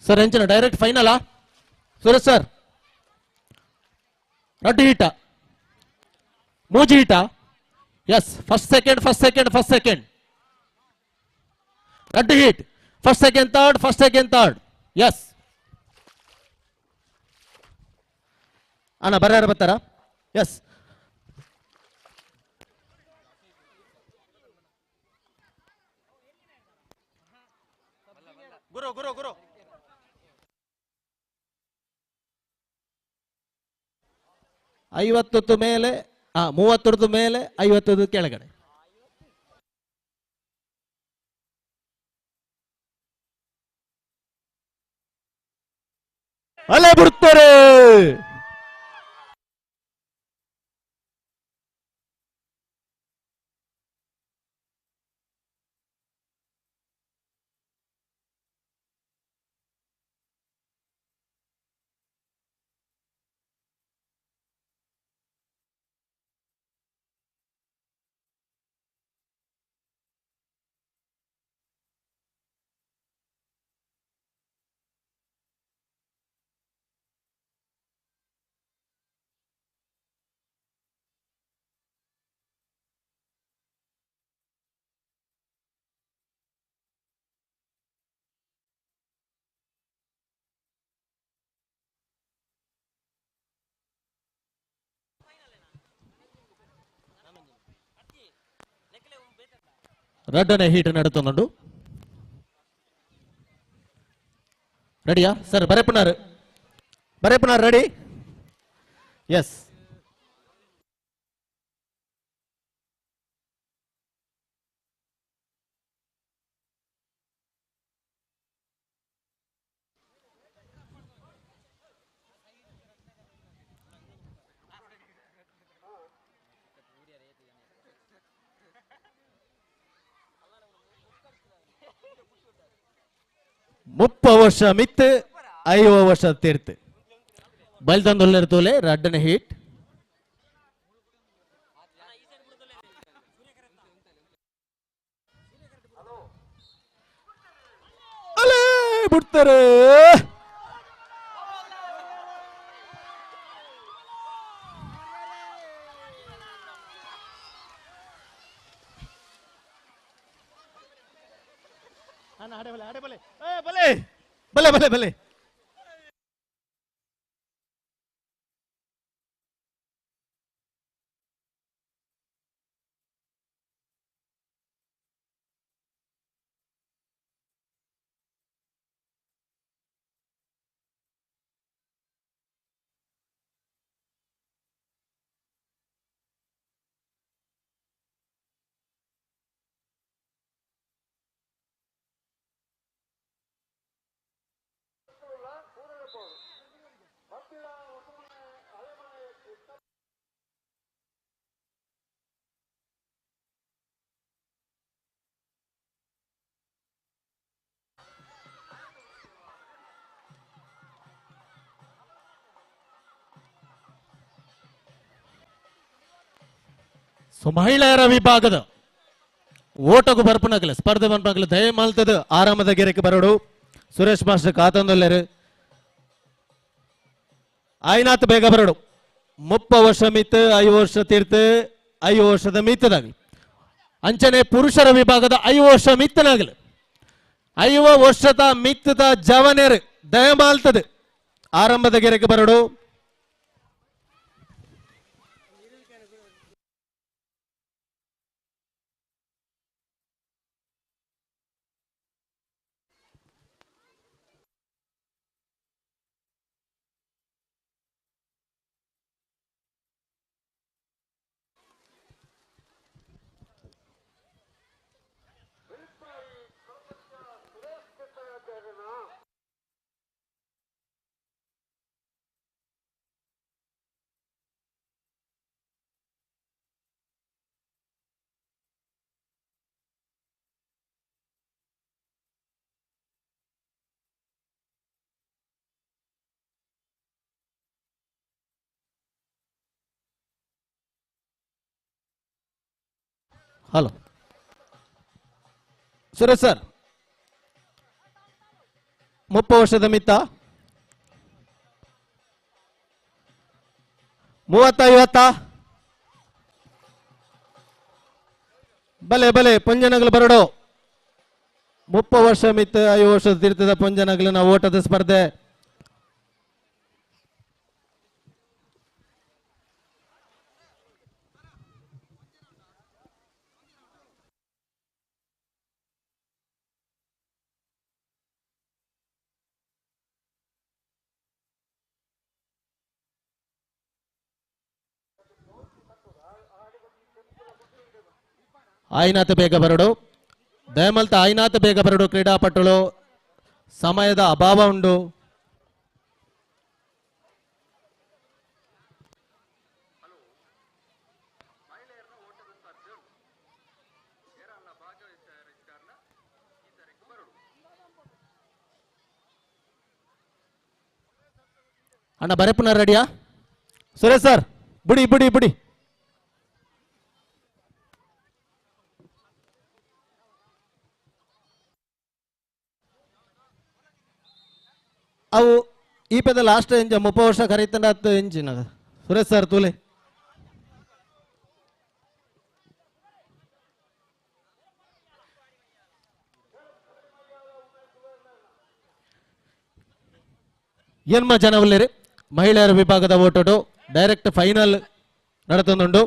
S5: ಸರ್ ಎಂಚಿನ ಡೈರೆಕ್ಟ್ ಫೈನಲಾ ಸುರೇಶ್ ಸರ್? ರಡ್ಡು ಹೀಟ ಮೂಜಿ ಹೀಟ. ಎಸ್, ಫಸ್ಟ್ ಸೆಕೆಂಡ್ ರಡ್ಡು heat. First second third. Yes ಅಣ್ಣ ಬರ್ಯಾರ ಬರ್ತಾರ? ಎಸ್. ಗುರು 50 ಮೇಲೆ 30 ಮೇಲೆ 50 ಕೆಳಗಡೆ. ಅಲೆ ಬಿಡ್ತಾರೆ. ರಡ್ಡನೇ ಹೀಟ್ ನಡುತ್ತೊಂದು. ರೆಡಿಯಾ ಸರ್? ಬರೆಪುನಾರ್ ರೆಡಿ? ಎಸ್. ಮುಪ್ಪ ವರ್ಷ ಮಿತ್ 5 ವರ್ಷ ತೀರ್ತು ಬಲ್ದಂದೊಳ್ಳಿರ್ತೋಲೆ ರಡ್ಡನೆ ಹೀಟ್. ಅಲೇ ಬಿಡ್ತಾರೆ. ಬಲೆ ಸೊ ಮಹಿಳೆಯರ ವಿಭಾಗದ ಓಟకు ಬರ್ಪುನಗಲ ಸ್ಪರ್ಧೆ ಬರ್ಪುನಗಲ ದಯಮಾಲ್ತದ ಆರಾಮದ ಗೆರೆಗೆ ಬರೋಡು ಸುರೇಶ್ ಮಾಸ್ಟರ್ ಕಾತಂದೊಲ್ಲೆರು ಆಯ್ನಾತ್ ಬೇಗ ಬರೋಡು 30 ವರ್ಷ ಮಿತ್ 5 ವರ್ಷ ತೀರ್ಥ 5 ವರ್ಷದ ಮಿತ್ತದಾಗಲಿ. ಅಂಚನೆ ಪುರುಷರ ವಿಭಾಗದ 5 ವರ್ಷ ಮಿತ್ತನಾಗಲಿ. 5 ವರ್ಷದ ಮಿತ್ತದ ಜವನೇರು ದಯಮಾಲ್ತದೆ ಆರಂಭದ ಗೆರೆಗೆ ಬರಡು. ಹಲೋ ಸುರೇಶ್ ಸರ್, 30 ವರ್ಷದ ಮಿತ್ತ 30-50 ಬಲೆ ಪುಂಜನಗಲು ಬರಡು. 30 ವರ್ಷ ಮಿತ್ತ 5 ವರ್ಷದ ತೀರ್ಥದ ಪುಂಜನಗಲಿನ ಓಟದ ಸ್ಪರ್ಧೆ. ಆಯ್ನಾಥ ಬೇಗ ಬರಡು. ದಯಮಲ್ತ ಆಯ್ನಾಥ ಬೇಗ ಬರಡು. ಕ್ರೀಡಾಪಟುಗಳು ಸಮಯದ ಅಭಾವ ಉಂಡು. ಅಣ್ಣ ಬರೆ ಪುನರ್ ರೆಡಿಯಾ? ಸುರೇಶ್ ಸರ್ ಬುಡಿ ಅವು ಈ ಪದ ಲಾಸ್ಟ್ ಎಂಜ 30 ವರ್ಷ ಕರೀತಂಡ 10 ಎಂಚಿನ ಸುರೇಶ್ ಸರ್ ತೂಲೆ ಏನ್ಮ ಜನ ಉಳ್ಳೇರಿ. ಮಹಿಳೆಯರ ವಿಭಾಗದ ಓಟೋಟು ಡೈರೆಕ್ಟ್ ಫೈನಲ್ ನಡತೊಂದುಂಡು.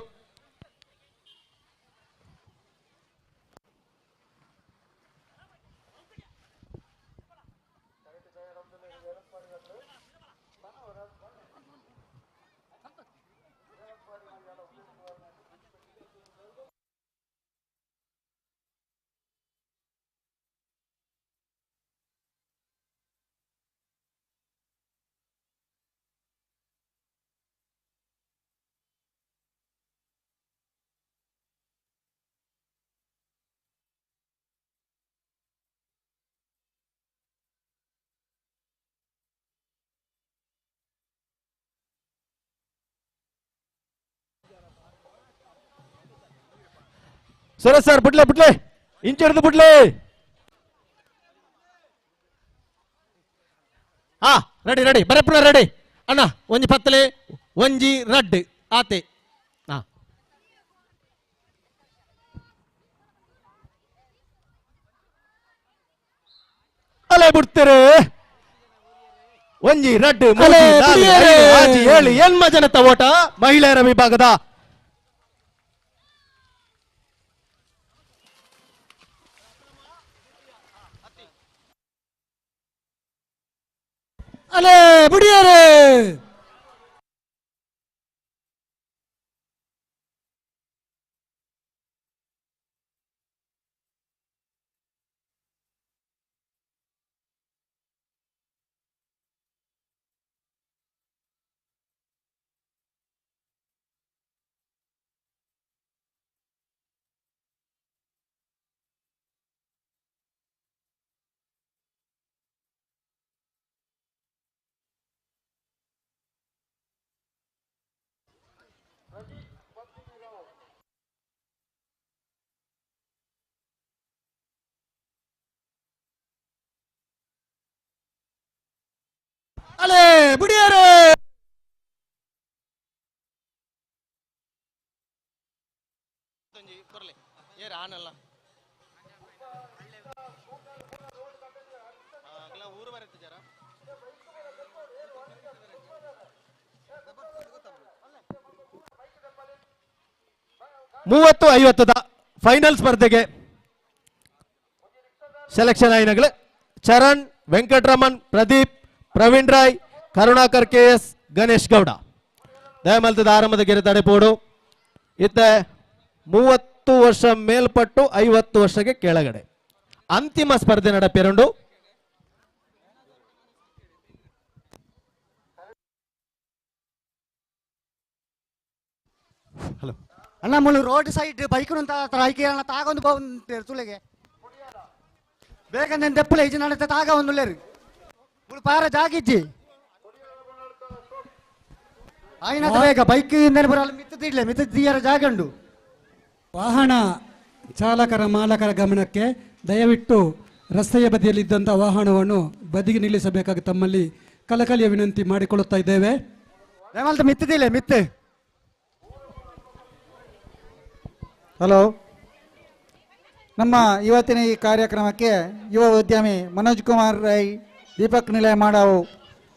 S5: ಸುರೇಶ್ ಸರ್ ಬಿಡ್ಲೆ ಇಂಚಿಡ್ದು ಬಿಡ್ಲೆ. ಹಾ ರೆಡಿ ಬರೆ ಪುನಃ ರೆಡಿ ಅಣ್ಣ. ಒಂಜಿ ಪತ್ತಲೆ ಒಂಜಿ ರಡ್ ಆತೆ. ಹಾ ಅಲೆ ಬಿಡ್ತೀರಿ. ಒಂಜಿ ರಡ್ 3 4 5 6 7 ಏನ್ಮ ಜನತ ಓಟ ಮಹಿಳೆಯರ ವಿಭಾಗದ.
S20: ಅಲೆ ಬುಡಿಯರೆ ಅಲೆ ಬುಡಿಯರೆ
S5: ಬರಲಿ ಏರ್ ಆನಲ್ಲ ಊರು ಬರುತ್ತೆ ಜರ 30-50 ಫೈನಲ್ ಸ್ಪರ್ಧೆಗೆ ಸೆಲೆಕ್ಷನ್ ಆಯ್ನಗಳು ಚರಣ್, ವೆಂಕಟರಮಣ್, ಪ್ರದೀಪ್, ಪ್ರವೀಣ್ ರಾಯ್, ಕರುಣಾಕರ್ KS, ಗಣೇಶ್ ಗೌಡ ದಯಮಲ್ತದ ಆರಂಭದ ಗೆರೆ ತಡೆಪೋಡು ಇತ್ತ 30 ವರ್ಷ ಮೇಲ್ಪಟ್ಟು 50 ವರ್ಷಕ್ಕೆ ಕೆಳಗಡೆ ಅಂತಿಮ ಸ್ಪರ್ಧೆ ನಡಪೆರಡು.
S19: ಹಲೋ ಅಣ್ಣ ಮುಳ್ಳು ರೋಡ್ ಸೈಡ್ ಬೈಕ್ ಆಯ್ಕೆ ತಾಗೊಂದು ಬಂದು ತುಳಿಗೆ ಬೇಕಂದ್ರೆ ದೆಪ್ಪಲೆ ಇಜಿ ನಡತೆ ತಾಗ ಒಂದು ಉಳ್ಳೇರು ಮುಳು ಪಾರ ಜಾಗಿಜ್ಜಿ ಆಯ್ನ ಬೇಗ ಬೈಕ್ ಬರಲ್ಲ ಮಿತ್ತಿಡ್ಲೆ ಮಿತ್ತಿದ್ದೀರ ಜಾಗ ಉಂಡು.
S21: ವಾಹನ ಚಾಲಕರ ಮಾಲಕರ ಗಮನಕ್ಕೆ ದಯವಿಟ್ಟು ರಸ್ತೆಯ ಬದಿಯಲ್ಲಿದ್ದಂಥ ವಾಹನವನ್ನು ಬದಿಗೆ ನಿಲ್ಲಿಸಬೇಕಾಗಿ ತಮ್ಮಲ್ಲಿ ಕಲಕಲಿಯ ವಿನಂತಿ ಮಾಡಿಕೊಳ್ಳುತ್ತಾ ಇದ್ದೇವೆ.
S19: ಮಿತ್ತಿದ್ದಿಲ್ಲ ಮಿತ್ತೆ.
S2: ಹಲೋ, ನಮ್ಮ ಇವತ್ತಿನ ಈ ಕಾರ್ಯಕ್ರಮಕ್ಕೆ ಯುವ ಉದ್ಯಮಿ ಮನೋಜ್ ಕುಮಾರ್ ರೈ, ದೀಪಕ್ ನಿಲಯ ಮಾಡಾವು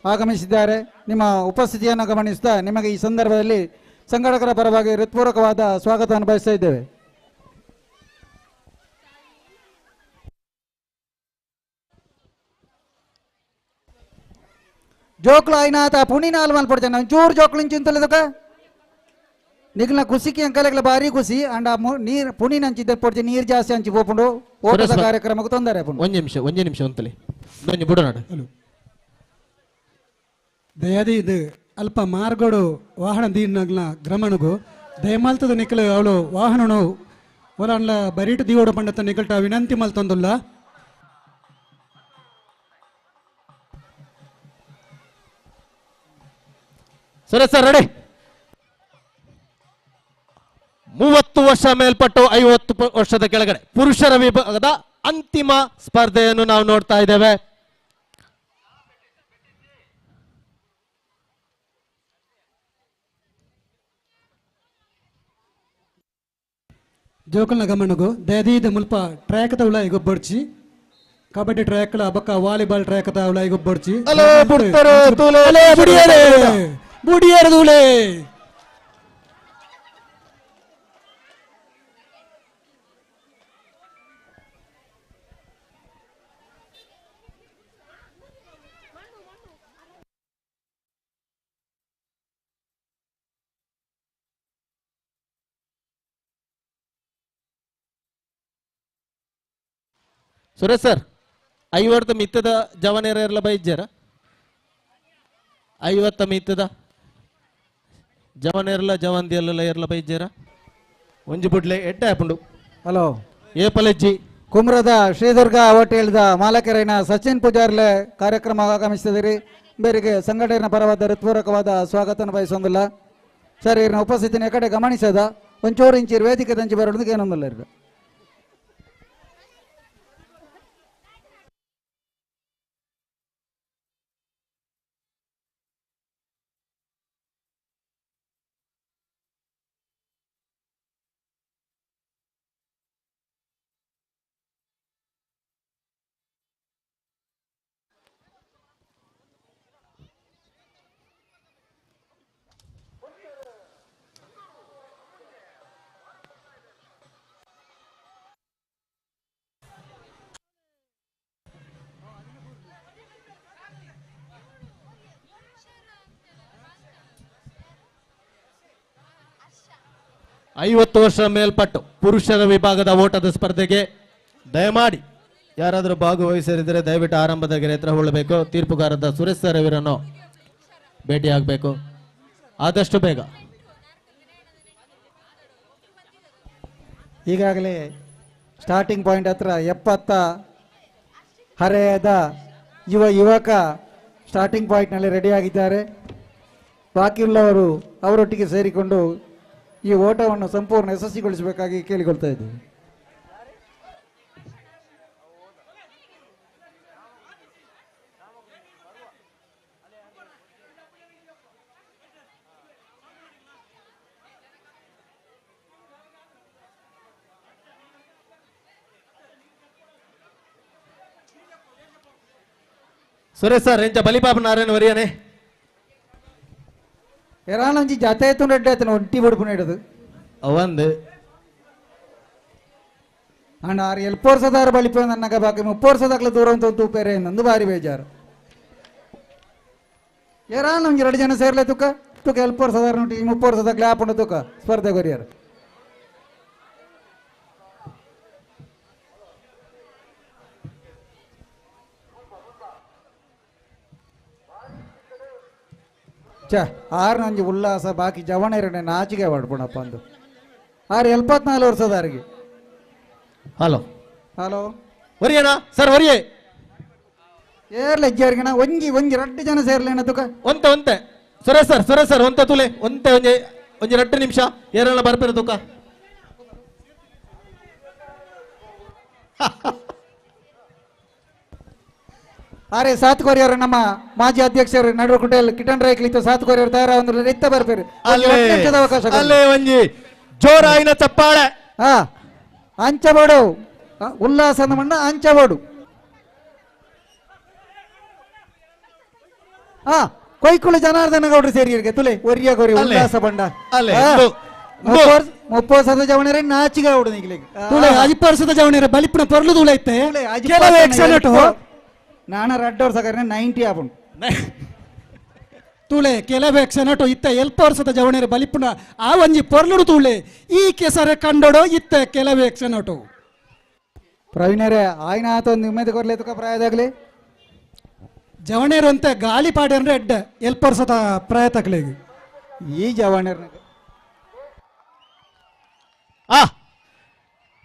S2: ಆಗಮಿಸಿದ್ದಾರೆ. ನಿಮ್ಮ ಉಪಸ್ಥಿತಿಯನ್ನು ಗಮನಿಸ್ತಾ ನಿಮಗೆ ಈ ಸಂದರ್ಭದಲ್ಲಿ ಸಂಘಟಕರ ಪರವಾಗಿ ಹೃತ್ಪೂರ್ವಕವಾದ ಸ್ವಾಗತವನ್ನು ಬಯಸ್ತಾ ಇದ್ದೇವೆ. ಜೋಕ್ಲು ಆಯ್ನಾತ ಪುಣಿನ ಹಾಲು ಮಲ್ಪಡ್ತೇನೆ ಒಂಚೂರು ಜೋಕ್ಲು ಇಂಚಿಂತಲ್ಲದಕ್ಕ ನಿಗ್ಲ ಖುಷಿಗೆ ಅಂಕಲೆಗ್ಲ ಭಾರಿ ಖುಷಿ ಅಂಡ ನೀರು ಪುಣಿ ಹಂಚಿದ್ದ ಪಡ್ತಿ ನೀರು ಜಾಸ್ತಿ ಹಂಚಿ ಹೋಗ್ಕೊಂಡು ಓಟದ ಕಾರ್ಯಕ್ರಮಕ್ಕೆ ತೊಂದರೆ.
S5: ಒಂದು ನಿಮಿಷ ಅಂತಲೇ ಬಿಡೋಣ.
S21: ದಯದಿ ಇದು ಅಲ್ಪ ಮಾರ್ಗೋಡು ವಾಹನ ದೀನಗ್ಲ ಗ್ರಮಣಗು ದಯಮಾಲ್ತದ ನಿಖಲು ಅವಳು ವಾಹನನು ಒಲ ಬರೀಟು ದೀವೋಡು ಪಂಡತ ನಿಕಲ್ಟ ವಿನಂತಿ ಮಲ್ತೊಂದುಲ್ಲ.
S5: ಸರಿ ಸರ್, ರೆಡಿ. 30 ವರ್ಷ ಮೇಲ್ಪಟ್ಟು 50 ವರ್ಷದ ಕೆಳಗಡೆ ಪುರುಷರ ವಿಭಾಗದ ಅಂತಿಮ ಸ್ಪರ್ಧೆಯನ್ನು ನಾವು ನೋಡ್ತಾ ಇದ್ದೇವೆ.
S21: ಜೋಕಲ್ನ ಗಮನಗು ದಯದೀದ ಮುಲ್ಪ ಟ್ರ್ಯಾಕ್ದ ಉಳ ಗೊಬ್ಬಡ್ಚಿ ಕಬಡ್ಡಿ ಟ್ರ್ಯಾಕ್ಲ ಬಕ್ಕ ವಾಲಿಬಾಲ್ ಟ್ರ್ಯಾಕ್ ಉಳ ಗೊಬ್ಬಡ್ಚಿ ಬುಡಿಯರದುಲೆ
S5: ಸುರೇಶ್ ಸರ್, 50 ಮಿತ್ತದ ಜವನೇರ ಇರಲ ಬೈಜ್ಜಾರ 50 ಮಿತ್ತದ ಜವನೇರ್ಲ ಜವಂದಿ ಎಲ್ಲ ಇರಲ ಬೈಜ್ಜಾರ ಒಂಜಿ ಬುಡ್ಲೆ ಎಡ್ಡೆ ಹಾಪುಂಡು.
S2: ಹಲೋ,
S5: ಏಪಲೆಜ್ಜಿ
S2: ಕುಮ್ರದ ಶ್ರೀದುರ್ಗ ಹೋಟೆಲ್ದ ಮಾಲಕರಿನ ಸಚಿನ್ ಪೂಜಾರ್ಲೆ ಕಾರ್ಯಕ್ರಮ ಆಗಮಿಸಿದಿರಿ. ಬೇರೆಗೆ ಸಂಘಟನೆಯ ಪರವಾದ ಹೃತ್ಪೂರ್ವಕವಾದ ಸ್ವಾಗತನ ಬಯಸೊಂದಿಲ್ಲ ಸರ್. ಇವ್ರನ್ನ ಉಪಸ್ಥಿತಿನ ಕಡೆ ಗಮನಿಸದ ಒಂಚೂರು ಇಂಚಿರು ವೇದಿಕೆ ದಂಚಿ ಬರೋದಕ್ಕೆ ಏನೊಂದಿಲ್ಲ ಇರ್ದು.
S5: ಐವತ್ತು ವರ್ಷ ಮೇಲ್ಪಟ್ಟು ಪುರುಷರ ವಿಭಾಗದ ಓಟದ ಸ್ಪರ್ಧೆಗೆ ದಯಮಾಡಿ ಯಾರಾದರೂ ಭಾಗವಹಿಸಲಿದ್ದರೆ ದಯವಿಟ್ಟು ಆರಂಭದ ಗೆರೆ ಹತ್ರ ಹೊಳ್ಳಬೇಕು. ತೀರ್ಪುಗಾರರಾದ ಸುರೇಶ್ ಸರ್ ಅವರನ್ನು ಭೇಟಿಯಾಗಬೇಕು ಆದಷ್ಟು ಬೇಗ.
S2: ಈಗಾಗಲೇ ಸ್ಟಾರ್ಟಿಂಗ್ ಪಾಯಿಂಟ್ ಹತ್ರ 70 ಹರೆಯದ ಯುವಕ ಸ್ಟಾರ್ಟಿಂಗ್ ಪಾಯಿಂಟ್ನಲ್ಲಿ ರೆಡಿಯಾಗಿದ್ದಾರೆ. ಬಾಕಿಯುಳ್ಳವರು ಅವರೊಟ್ಟಿಗೆ ಸೇರಿಕೊಂಡು ಈ ಓಟವನ್ನು ಸಂಪೂರ್ಣ ಯಶಸ್ವಿಗೊಳಿಸಬೇಕಾಗಿ ಕೇಳಿಕೊಳ್ತಾ ಇದ್ದೀವಿ.
S5: ಸುರೇಶ್ ಸರ್ ಎಂಚ ಬಲಿಪಾಪ ನಾರಾಯಣ ವರಿಯನೆ
S2: ಎರಾಳಂಜಿ ಜತೆ ಆಯ್ತು ರೆಡ್ಡಿ ಆಯ್ತು ಒಂಟಿ ಬಡ್ಪುನ ಇಡದು
S5: ಅವಂದು
S2: ಅಣ್ಣ 6 ವರ್ಷದಾರು ಬಲಿಪ ನನ್ನಗ ಬಾಕಿ 30 ವರ್ಷದಾಗ್ಲ ದೂರ ಅಂತ ತೂಪೇರೆ ನಂದು ಭಾರಿ ಬೇಜಾರು ಎರಾಳ ನಮ್ಗೆ 2 ಜನ ಸೇರ್ಲೆ ತುಕ 4 ವರ್ಷದಾರ ನೋಡಿ 30 ವರ್ಷದಾಗ್ಲೇ ಆಪಣ ತುಕ ಸ್ಪರ್ಧೆ ಕೊರಿಯಾರ ಛ 6 ನಂಜಿ ಉಲ್ಲಾಸ ಬಾಕಿ ಜವಣರನೆ ನಾಚಿಕೆ ಮಾಡ್ಕೊಣಪ್ಪ ಅಂದು 74 ವರ್ಷದಾರಿಗೆ
S5: ಹಲೋ
S2: ಹಲೋ
S5: ವರಿಯಣ ಸರ್ ವರಿಯೇ
S2: ಏರ್ಲ ಹೆಜ್ಜೆರ್ಗಣ ಒಂಜಿ 2 ಜನ ಸೇರ್ಲೇನ ತುಕ
S5: ಒಂತೆ ಸುರೇಶ್ ಸರ್ ಒಂತೆ ತುಲೆ ಒಂತೆ ಒಂಜಿ 2 ನಿಮಿಷ ಏರೆಲ್ಲ ಬರ್ಪೇರು ತುಕ
S2: ಅರೆ ಸಾತ್ ಕೊರಿಯರ್ ನಮ್ಮ ಮಾಜಿ ಅಧ್ಯಕ್ಷರು ನಡುವ ಕುಟೇಲ್ ಕಿಟನ್ ರೈಕ್ಲಿತ್ತು ಸಾತ್ ಕೊರಿಯರ್ ತಯಾರ ಒಂದು ರಿತ್ತ ಬರ್ಪೇರು ಅವಕಾಶ
S5: ಅಲ್ಲೇ ಒಂಜಿ ಜೋರಾಯಿನ ಚಪ್ಪಾಳೆ
S2: ಹಾ ಅಂಚಬೋಡು ಉಲ್ಲಾಸನ ಮಣ್ಣ ಅಂಚಬೋಡು ಹಾ ಕೊಯ್ಕುಳು ಜನಾರ್ದನ ಗೌಡ್ರು ಸೇರಿಯರ್ಗೆ ತುಲೆ ಒರಿಯ ಕೊರಿ ಉಲ್ಲಾಸ ಬಂಡ
S5: ಅಲ್ಲೇ
S2: 30 ವರ್ಷದ ಜವಣರೆ ನಾಚಿಗೆ ಅವಡು ನಿಗ್ಲಿಗೆ
S21: ತುಳೆ 10 ವರ್ಷದ ಜವಣರೆ ಬಲಿಪುನ ಪೊರ್ಲು ತುಳೈತೆ ಕೆಲವು ಎಕ್ಸಲೆಂಟ್
S2: ನಾನ 2 ವರ್ಷ 90 ಆಪುಂಡು
S21: ತುಳೆ ಕೆಲವು ಎಕ್ಸಲೆಂಟ್ ಇತ್ತ 7 ವರ್ಷದ ಜವಣರೆ ಬಲಿಪುನ ಆ ಒಂಜಿ ಪೊರ್ಲುಡು ತುಳೆ ಈ ಕೆಸರೆ ಕಂಡೋಡು ಇತ್ತ ಕೆಲವು ಎಕ್ಸಲೆಂಟ್
S2: ಪ್ರವೀಣರೇ ಆಯ್ನ ಆತ ಒಂದು ನಿಮ್ಮದಿ ಕೊರ್ಲೆ ತುಕ ಪ್ರಾಯದಾಗ್ಲಿ
S21: ಜವಣೇರು ಅಂತ ಗಾಳಿ ಪಾಡಿ ಅಂದ್ರೆ ಎಡ್ಡ 7 ವರ್ಷದ ಪ್ರಾಯ ತಕ್ಲಿಗೆ
S2: ಈ ಜವಣರ್ನ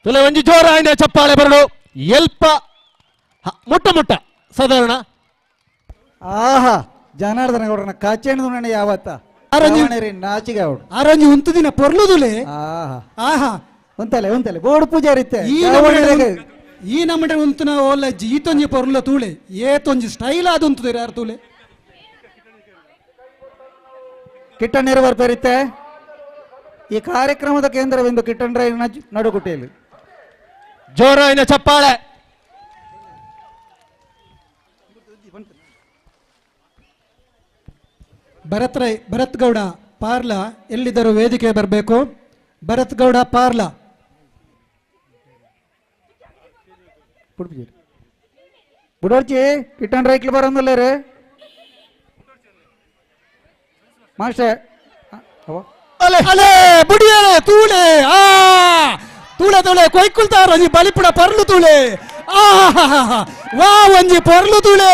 S5: ತುಲೆ ಒಂಜಿ ಜೋರಾಯಿನ ಚಪ್ಪಾಳೆ ಬರಡು ಎಲ್ಪ ಮುಟ್ಟ ಸಾಧಾರಣ
S2: ಆಹಾ ಜನಾರ್ದನ ಗೌಡ್ರನ ಕಾಚೇಣ ಯಾವತ್ತ ನಾಚಿಗೆ ಅವಡು
S21: ಆರಂಜಿ ಉಂತು ದಿನ ಪೊರ್ಲುದುಲೆ
S2: ಆಹಾ
S21: ಆಹಾ
S2: ಒಂತಲೆ ಬೋರ್ಡ್ ಪೂಜಾರಿತ್ತೆ
S21: ಈ ನಮ್ಮಡೆ ಉಂತುನ ಓಲ್ಲ ಈತೊಂಜಿ ಪೊರ್ಲ ತೂಳೆ ಏತೊಂಜಿ ಸ್ಟೈಲ್ ಆದ ಉಂತುದು ಯಾರು ತೂಳೆ
S2: ಕಿಟ್ಟಣ್ಣೇರು ಬರ್ಪೇರಿತ್ತೆ ಈ ಕಾರ್ಯಕ್ರಮದ ಕೇಂದ್ರವೆಂದು ಕಿಟ್ಟಣ್ಣ ನಡುಗುಟ್ಟಿಯಲ್ಲಿ
S5: ಜೋರಾಯಿನ ಚಪ್ಪಾಳೆ
S21: ಭರತ್ ಗೌಡ ಪಾರ್ಲಾ ಎಲ್ಲಿದ್ದರೂ ವೇದಿಕೆ ಬರಬೇಕು ಭರತ್ ಗೌಡ ಪಾರ್ಲಾ
S2: ಬುಡೋರ್ಚಿ ಕಿಟ್ಟನ್ ರೈಕ್ಲು ಬರೋದಿಲ್ಲ ರೀ ಮಾಸ್ಟರ್
S21: ಅಲೆ ಬುಡಿಯರೆ ತೂಳೆ ತೂಳೆ ಕೊಯ್ಕುಲ್ತಾರ ಒಂಜಿ ಬಲಿಪುಡ ಪರ್ಲು ತೂಳೆ ವಾ ಒಂಜಿ ಪರ್ಲು ತೂಳೆ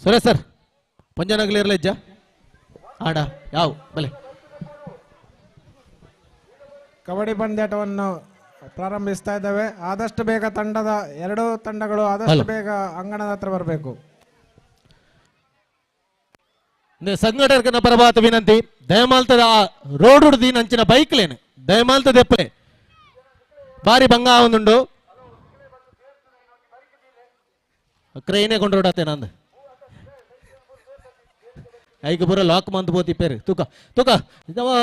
S5: ಸುರೇಶ್ ಸರ್ ಪಂಜನಗಲಿ ಇರಲ್ಲ ಇಜ್ಜ ಆಡ ಯಾವ ಬಲೆ
S6: ಕಬಡ್ಡಿ ಪಂದ್ಯಾಟವನ್ನು ಪ್ರಾರಂಭಿಸ್ತಾ ಇದ್ದಾವೆ. ಆದಷ್ಟು ಬೇಗ ತಂಡದ 2 ತಂಡಗಳು ಆದಷ್ಟು ಬೇಗ ಅಂಗಣದ ಹತ್ರ ಬರಬೇಕು.
S5: ಸಂಘಟಕನ ಪರಭಾತ ವಿನಂತಿ ದಯಮಾಲ್ತದ ರೋಡ್ ಹುಡ್ದಿ ನಂಚಿನ ಬೈಕ್ಲೇನು ದಯಮಾಲ್ತ ದೆಪ್ಪಲೆ ಬಾರಿ ಭಂಗ ಒಂದುಂಡು ಕ್ರೈನೇ ಕೊಂಡೋಡತ್ತೆ ನಂದು ಐದು ಪೂರ ಲಾಕ್ ಮಂತ್ ಬೋತಿಪ್ಪೇರು ತುಕ ತುಕ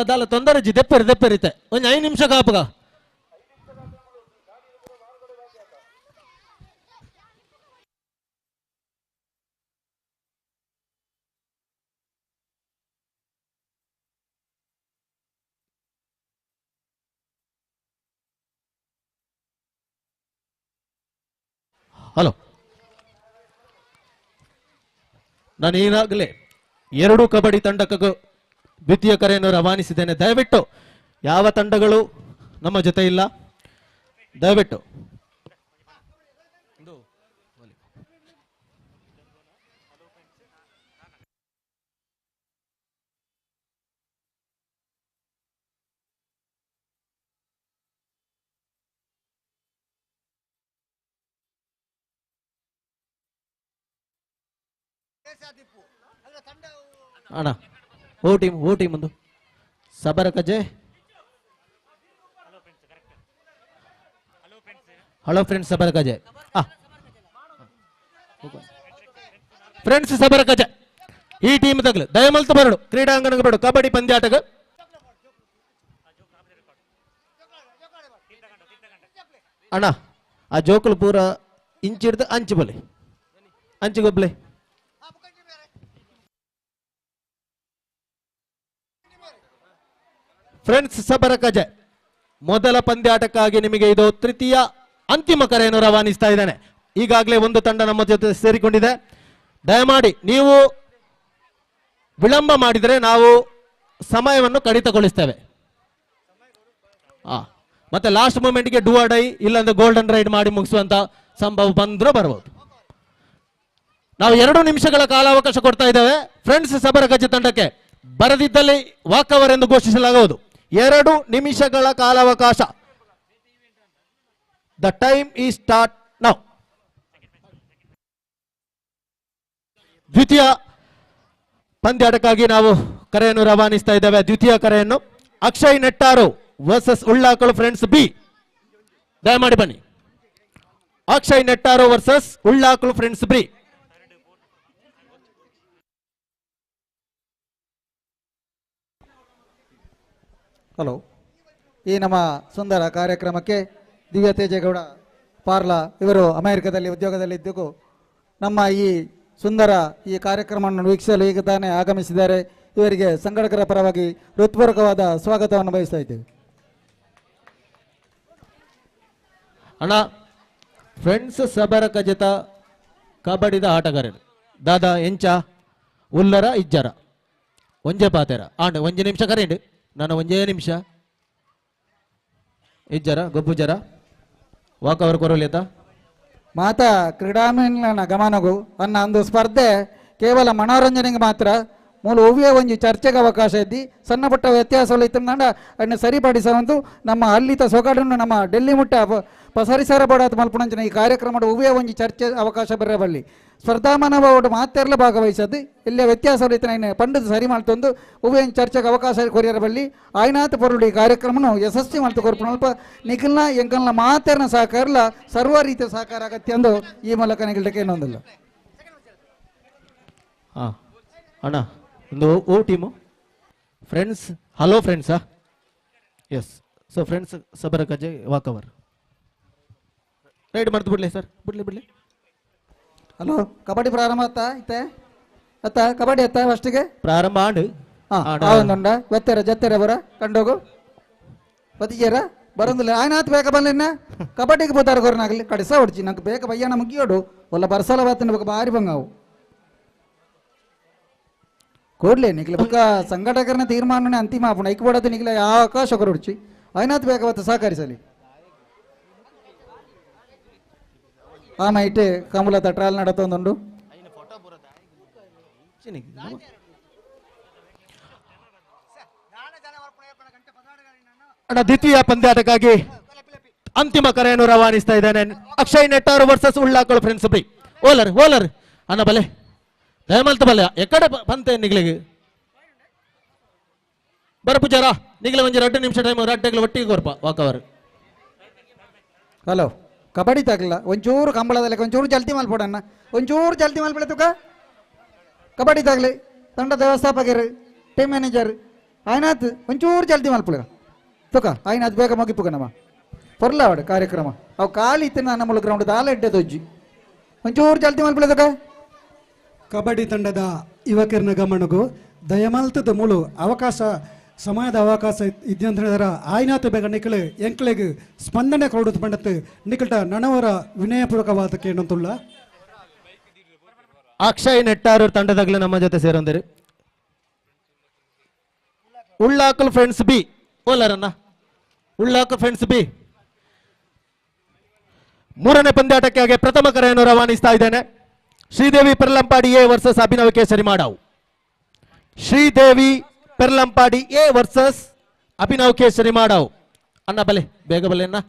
S5: ದಾಲ ತೊಂದರೆ ದೆಪ್ಪರಿತ್ತೆ ಒಂದು 5 ನಿಮಿಷ ಕಾಪುಗ ಹಲೋ ನಾನು ಈಗಾಗಲೇ 2 ಕಬಡ್ಡಿ ತಂಡಕ್ಕೂ ದ್ವಿತೀಯ ಕರೆಯನ್ನು ರವಾನಿಸಿದ್ದೇನೆ. ದಯವಿಟ್ಟು ಯಾವ ತಂಡಗಳು ನಮ್ಮ ಜೊತೆ ಇಲ್ಲ, ದಯವಿಟ್ಟು ಅಣ್ಣ ಓ ಟೀಮ್ ಒಂದು ಸಬರ ಕಜೆ. ಹಲೋ ಫ್ರೆಂಡ್ಸ್ ಸಬರ ಕಜೆ ಫ್ರೆಂಡ್ಸ್ ಸಬರ ಕಜೆ ಈ ಟೀಮ್ ತಗಲು ದಯಮಲ್ತು ಬರಡು ಕ್ರೀಡಾಂಗಣಕ್ಕೆ ಬರಡು ಕಬಡ್ಡಿ ಪಂದ್ಯಾಟಗ ಅಣ್ಣ ಆ ಜೋಕುಲು ಪೂರ ಇಂಚಿಡ್ದು ಅಂಚು ಬಲೆ ಅಂಚಿಗೊಬ್ಲೆ ಫ್ರೆಂಡ್ಸ್ ಸಬರ ಕಜೆ ಮೊದಲ ಪಂದ್ಯಾಟಕ್ಕಾಗಿ ನಿಮಗೆ ಇದು ತೃತೀಯ ಅಂತಿಮ ಕರೆಯನ್ನು ರವಾನಿಸ್ತಾ ಇದ್ದಾನೆ. ಈಗಾಗಲೇ ಒಂದು ತಂಡ ನಮ್ಮ ಜೊತೆ ಸೇರಿಕೊಂಡಿದೆ. ದಯಮಾಡಿ ನೀವು ವಿಳಂಬ ಮಾಡಿದರೆ ನಾವು ಸಮಯವನ್ನು ಕಡಿತಗೊಳಿಸ್ತೇವೆ. ಮತ್ತೆ ಲಾಸ್ಟ್ ಮೂಮೆಂಟ್ಗೆ ಡೂ ಆರ್ ಡೈ ಇಲ್ಲಾಂದ್ರೆ ಗೋಲ್ಡನ್ ರೈಡ್ ಮಾಡಿ ಮುಗಿಸುವಂತ ಸಂಭವ ಬಂದರೂ ಬರಬಹುದು. ನಾವು 2 ನಿಮಿಷಗಳ ಕಾಲಾವಕಾಶ ಕೊಡ್ತಾ ಇದ್ದೇವೆ ಫ್ರೆಂಡ್ಸ್ ಸಬರ ಗಜೆ ತಂಡಕ್ಕೆ. ಬರದಿದ್ದಲ್ಲಿ ವಾಕವರ್ ಎಂದು ಘೋಷಿಸಲಾಗುವುದು. 2 ನಿಮಿಷಗಳ ಕಾಲಾವಕಾಶ. ದ ಟೈಮ್ ಈ ಸ್ಟಾರ್ಟ್ ನೌ. ದ್ವಿತೀಯ ಪಂದ್ಯಾಟಕ್ಕಾಗಿ ನಾವು ಕರೆಯನ್ನು ರವಾನಿಸ್ತಾ ಇದ್ದೇವೆ. ದ್ವಿತೀಯ ಕರೆಯನ್ನು Akshay Nettaru versus Ullakalu Friends B. ದಯಮಾಡಿ ಬನ್ನಿ. Akshay Nettaru versus Ullakalu Friends B.
S2: Hello, ಈ ನಮ್ಮ ಸುಂದರ ಕಾರ್ಯಕ್ರಮಕ್ಕೆ ದಿವ್ಯ ತೇಜೇಗೌಡ ಪಾರ್ಲಾ ಇವರು ಅಮೆರಿಕದಲ್ಲಿ ಉದ್ಯೋಗದಲ್ಲಿದ್ದು ನಮ್ಮ ಈ ಸುಂದರ ಈ ಕಾರ್ಯಕ್ರಮವನ್ನು ವೀಕ್ಷಿಸಲು ಈಗ ತಾನೇ ಆಗಮಿಸಿದ್ದಾರೆ. ಇವರಿಗೆ ಸಂಘಟಕರ ಪರವಾಗಿ ಹೃತ್ಪೂರ್ವಕವಾದ ಸ್ವಾಗತವನ್ನು ಬಯಸ್ತಾ ಇದ್ದೇವೆ.
S5: ಅಣ್ಣ ಫ್ರೆಂಡ್ಸ್ ಸಬರ ಕಜತ ಕಬಡ್ಡಿದ ಆಟಗಾರರು ದಾದಾ ಎಂಚ ಉಲ್ಲರ ಇಜ್ಜರ ಒಂಜೆ ಪಾತೆರ ಆಂಡ್ 1 ನಿಮಿಷ ಕರೆಂಡು ನಾನು 1 ನಿಮಿಷ ಇಜ್ಜರ ಗೊಬ್ಬುಜರ ವಾಕವರ್ ಕೊರಲೇತ
S2: ಮಾತಾ ಕ್ರೀಡಾಂಗಣ ಗಮನಗೂ ಅನ್ನ ಒಂದು ಸ್ಪರ್ಧೆ ಕೇವಲ ಮನೋರಂಜನೆಗೆ ಮಾತ್ರ ಮೂಲ ಒವ್ವೇ ಒಂಜಿ ಚರ್ಚೆಗೆ ಅವಕಾಶ ಇದ್ದಿ ಸಣ್ಣ ಪುಟ್ಟ ವ್ಯತ್ಯಾಸಗಳು ಇತ್ತಂಡ ಅದನ್ನು ಸರಿಪಡಿಸುವಂತೂ ನಮ್ಮ ಅಲ್ಲಿತ ಸೊಗಡನ್ನು ನಮ್ಮ ಡೆಲ್ಲಿ ಮುಟ್ಟ ಪಸರಿಸರ ಬೋಡಾತ ಮಲ್ಪುಣಂಚಿನ ಈ ಕಾರ್ಯಕ್ರಮದ ಒವ್ವೇ ಒಂಜಿ ಚರ್ಚೆ ಅವಕಾಶ ಬರಬಲ್ಲಿ ಸ್ಪರ್ಧಾ ಮನೋಭಾವಡು ಮಾತೆರ್ಲ ಭಾಗವಹಿಸದು ಇಲ್ಲೇ ವ್ಯತ್ಯಾಸಗಳು ಇತ್ತು ಪಂಡದ ಸರಿ ಮಾಡ್ತಂದು ಒವ್ವೇ ಚರ್ಚೆಗೆ ಅವಕಾಶ ಕೊರಿಯರಬಲ್ಲಿ ಆಯ್ನಾಥ ಪೊರುಡು ಈ ಕಾರ್ಯಕ್ರಮನು ಯಶಸ್ವಿ ಮಾಡ್ತು ಕೊರ್ಪು ಅಲ್ಪ ನಿಖಲ್ನ ಎಂಕಲ್ನ ಮಾತೆರ್ನ ಸಹಕಾರಲ ಸರ್ವ ರೀತಿಯ ಸಹಕಾರ ಅಗತ್ಯ ಅಂದು ಈ ಮೂಲಕ ನಿಗಲ್ಟಕ್ಕೆ ಇನ್ನೊಂದಿಲ್ಲ.
S5: ಅಣ್ಣ ಒಂದು ಓ ಟೀಮು ಫ್ರೆಂಡ್ಸ್ ಹಲೋ ಫ್ರೆಂಡ್ಸಾ yes so Friends Sabarakaje walkover raid ಮಾಡ್ತು ಬಿಡ್ಲಿ ಸರ್ ಬಿಡ್ಲಿ
S2: ಹಲೋ ಕಬಡ್ಡಿ ಪ್ರಾರಂಭ ಅತ್ತ ಕಬಡ್ಡಿ ಫಸ್ಟಿಗೆ
S5: ಪ್ರಾರಂಭ ಆಂಡು
S2: ಒಂದುಂಡ ಬೆತ್ತೆರ ಜತ್ತೆರ ಬರ ಕಂಡೋಗು ಬದಿಜೇರ ಬರೋದಿಲ್ಲ ಆಯ್ನಾತ್ ಬೇಕ ಬಂದಿನ ಕಬಡ್ಡಿಗೆ ಬೋತಾರ ಗೊರನಾಗಲಿ ಕಡಿಸ ಹೊಡ್ಚಿ ನಂಗೆ ಬೇಕ ಬಯ್ಯನ ಮುಗಿಯೋಡು ಒಲ್ಲ ಬರ್ಸಲ ಬಾತಿನ ಬಾರಿ ಬಂಗಾವು ಕೊಡ್ಲಿ ನಿಖಿಲ ಬುಕ್ಕ ಸಂಘಟಕರನ ತೀರ್ಮಾನನೇ ಅಂತಿಮ ಆಪಣ ಐಕ್ ಬೋಡತ್ತೆ ನಿಖಿಲ ಯಾವ ಅವಕಾಶ ಕೊರಡ್ಚಿ ಆಯ್ನಾತ್ ಬೇಕವತ್ತು ಸಹಕರಿಸಲಿ ಆಮೇಲೆ ಕಮಲತ ಟ್ರಾಲ್ ನಡತೊಂದುಂಡು
S5: ದ್ವಿತೀಯ ಪಂದ್ಯಾಟಕ್ಕಾಗಿ ಅಂತಿಮ ಕರೆಯನ್ನು ರವಾನಿಸ್ತಾ ಇದ್ದಾನೆ. Akshay Nettaru versus Ullakalu Friends B. ಓಲರ್ ಅನ್ನ ಬಲೆ ದಯಮಲ್ತ ಬಲ್ಯ ಎಕಡೆ ಬಂತೆ ನಿಗ್ಲಿಗೆ ಬರ ಪೂಜಾರ ನಿಗ್ಲ ಒಂಜಿ 2 ನಿಮಿಷ ಟೈಮ್ ರಡ್ಡೆಗ್ಲ ಒಟ್ಟಿಗೆ ಕೊರ್ಪ ವಾಕವರ್.
S2: ಹಲೋ ಕಬಡ್ಡಿ ತಗಲ ಒಂಚೂರು ಕಂಬಳದಲ್ಲಿ ಒಂಚೂರು ಜಲ್ದಿ ಮಲ್ಪಡಣ್ಣ ಒಂಚೂರು ಜಲ್ದಿ ಮಲ್ಪಡೆ ತುಕ ಕಬಡ್ಡಿ ತಗಲಿ ತಂಡ ವ್ಯವಸ್ಥಾಪಕರು ಟೀಮ್ ಮ್ಯಾನೇಜರ್ ಆಯ್ನಾಥ್ ಒಂಚೂರು ಜಲ್ದಿ ಮಲ್ಪಡ ತುಕ ಆಯ್ನಾಥ್ ಬೇಗ ಮುಗಿಪುಗ ನಮ್ಮ ಪೊರ್ಲ ಅವಡು ಕಾರ್ಯಕ್ರಮ ಅವು ಖಾಲಿ ಇತ್ತು ನನ್ನ ಮುಳು ಗ್ರೌಂಡ್ ದಾಲ ಎಡ್ಡೆ ದೊಜ್ಜಿ ಒಂಚೂರು ಜಲ್ದಿ ಮಲ್ಪಡೆ ತುಕ.
S21: ಕಬಡ್ಡಿ ತಂಡದ ಯುವಕರನ ಗಮನಗೂ ದಯಮಾಲ್ತದ ಮುಳು ಅವಕಾಶ ಸಮಯದ ಅವಕಾಶ ಇದ್ದಂತರ ಆಯ್ನಾತ ಬೇಗ ನಿಖಲು ಎಂಕ್ಲೆಗೆ ಸ್ಪಂದನೆ ಕೊಡುದು ಪಂಡತ್ ನಿಕಟ ನನವರ ವಿನಯಪೂರ್ವಕವಾದ ಕೇಳಂತುಳ್ಳ
S5: ಅಕ್ಷಯ್ ನೆಟ್ಟಾರು ತಂಡದಾಗಲೇ ನಮ್ಮ ಜೊತೆ ಸೇರೊಂದಿರಿ. ಉಳ್ಳಾಕಲ್ ಫ್ರೆಂಡ್ಸ್ ಬಿ ಓಲರನ್ನ ಉಳ್ಳಾಕಲ್ ಫ್ರೆಂಡ್ಸ್ ಬಿ ಮೂರನೇ ಪಂದ್ಯಾಟಕ್ಕೆ ಪ್ರಥಮ ಕರೆಯನ್ನು ರವಾನಿಸ್ತಾ ಇದ್ದೇನೆ. ಶ್ರೀದೇವಿ ಪೆರ್ಲಂಪಾಡಿ ಎ ವರ್ಸಸ್ ಅಭಿನವ ಕೇಸರಿ ಮಾಡಾವು. ಶ್ರೀದೇವಿ ಪೆರ್ಲಂಪಾಡಿ ಎ ವರ್ಸಸ್ ಅಭಿನವ್ ಕೇಸರಿ ಮಾಡಾವು ಅನ್ನ ಬಲೆ ಬೇಗ ಬಲೆ ಅನ್ನ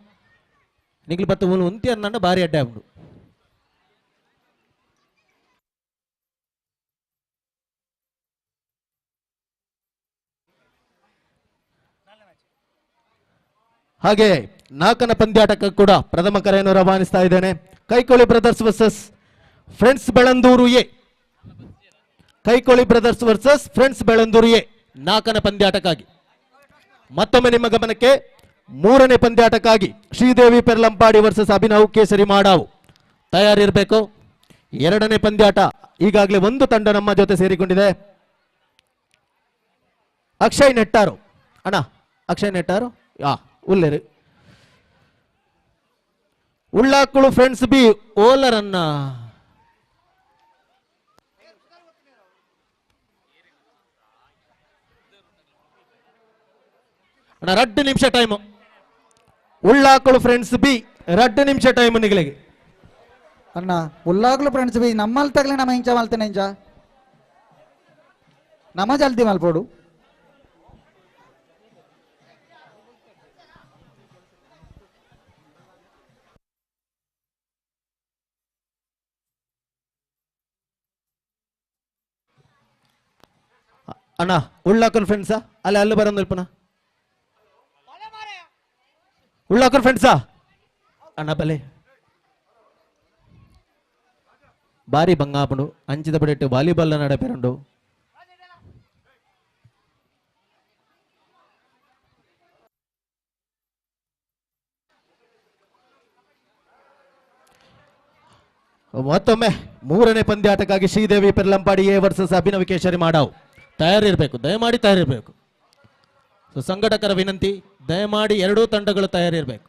S5: ನಿಗ್ಲಿ ಬತ್ತು ಉಂತಿ ಅನ್ನ ಭಾರಿ ಅಡ್ಡ ಉಂಡು ಹಾಗೆ 4ನೇ ಪಂದ್ಯಾಟಕ್ಕೆ ಕೂಡ ಪ್ರಥಮ ಕರೆಯನ್ನು ರವಾನಿಸ್ತಾ ಇದ್ದೇನೆ. Kaikoli Brothers versus friends Belandur A. Kaikoli Brothers versus friends Belandur A 4ನೇ ಪಂದ್ಯಾಟಕ್ಕಾಗಿ. ಮತ್ತೊಮ್ಮೆ ನಿಮ್ಮ ಗಮನಕ್ಕೆ 3ನೇ ಪಂದ್ಯಾಟಕ್ಕಾಗಿ ಶ್ರೀದೇವಿ ಪೆರ್ಲಂಪಾಡಿ ವರ್ಸಸ್ ಅಭಿನವ್ ಕೇಸರಿ ಮಾಡಾವು. ತಯಾರಿರಬೇಕು. 2ನೇ ಪಂದ್ಯಾಟ ಈಗಾಗಲೇ ಒಂದು ತಂಡ ನಮ್ಮ ಜೊತೆ ಸೇರಿಕೊಂಡಿದೆ. ಅಕ್ಷಯ್ ನೆಟ್ಟಾರು ಅಣ್ಣ, ಅಕ್ಷಯ್ ನೆಟ್ಟಾರು ಉಲ್ಲೇರು ಉಳ್ಳಾಕುಳು ಫ್ರೆಂಡ್ಸ್ ಬಿ ಓಲರನ್ನ ಅಣ್ಣ 2 ನಿಮಿಷ ಟೈಮು. ಉಳ್ಳಾಕುಳು ಫ್ರೆಂಡ್ಸ್ ಬಿ 2 ನಿಮಿಷ ಟೈಮು ನಿಗಲಿಗೆ
S2: ಅಣ್ಣ. ಉಳ್ಳಾಗ್ಲು ಫ್ರೆಂಡ್ಸ್ ಬಿ ನಮ್ಮಲ್ಲಿ ತಗಲಿ ನಮ್ಮ ಇಂಚ ಮಲ್ತೇನೆ ಇಂಚ ನಮ್ಮ ಜಲ್ದಿ ಮಲ್ಪೋಡು.
S5: ಅಣ್ಣ ಉಳ್ಳಾಕಲ್ ಫ್ರೆಂಡ್ಸಾ ಅಲ್ಲಿ ಬರೋದು ಅಲ್ಪನ ಉಳ್ಳಾಕಲ್ ಫ್ರೆಂಡ್ಸಾ ಅಣ್ಣ ಬಲೆ ಬಾರಿ ಬಂಗಾಪುಡು ಅಂಚಿದ ಪಡೆಟ್ಟು ವಾಲಿಬಾಲ್ ನಡಪೆರಂಡು ಮತ್ತೊಮ್ಮೆ 3ನೇ ಪಂದ್ಯಾಟಕ್ಕಾಗಿ ಶ್ರೀದೇವಿ ಪೆರ್ಲಂಪಾಡಿ ಎ ವರ್ಸಸ್ ಅಭಿನವ್ ಕೇಸರಿ ಮಾಡಾವು. ತಯಾರಿರಬೇಕು, ದಯಮಾಡಿ ತಯಾರಿರಬೇಕು. ಸೊ ಸಂಘಟಕರ ವಿನಂತಿ, ದಯಮಾಡಿ ಎರಡೂ ತಂಡಗಳು ತಯಾರಿರಬೇಕು.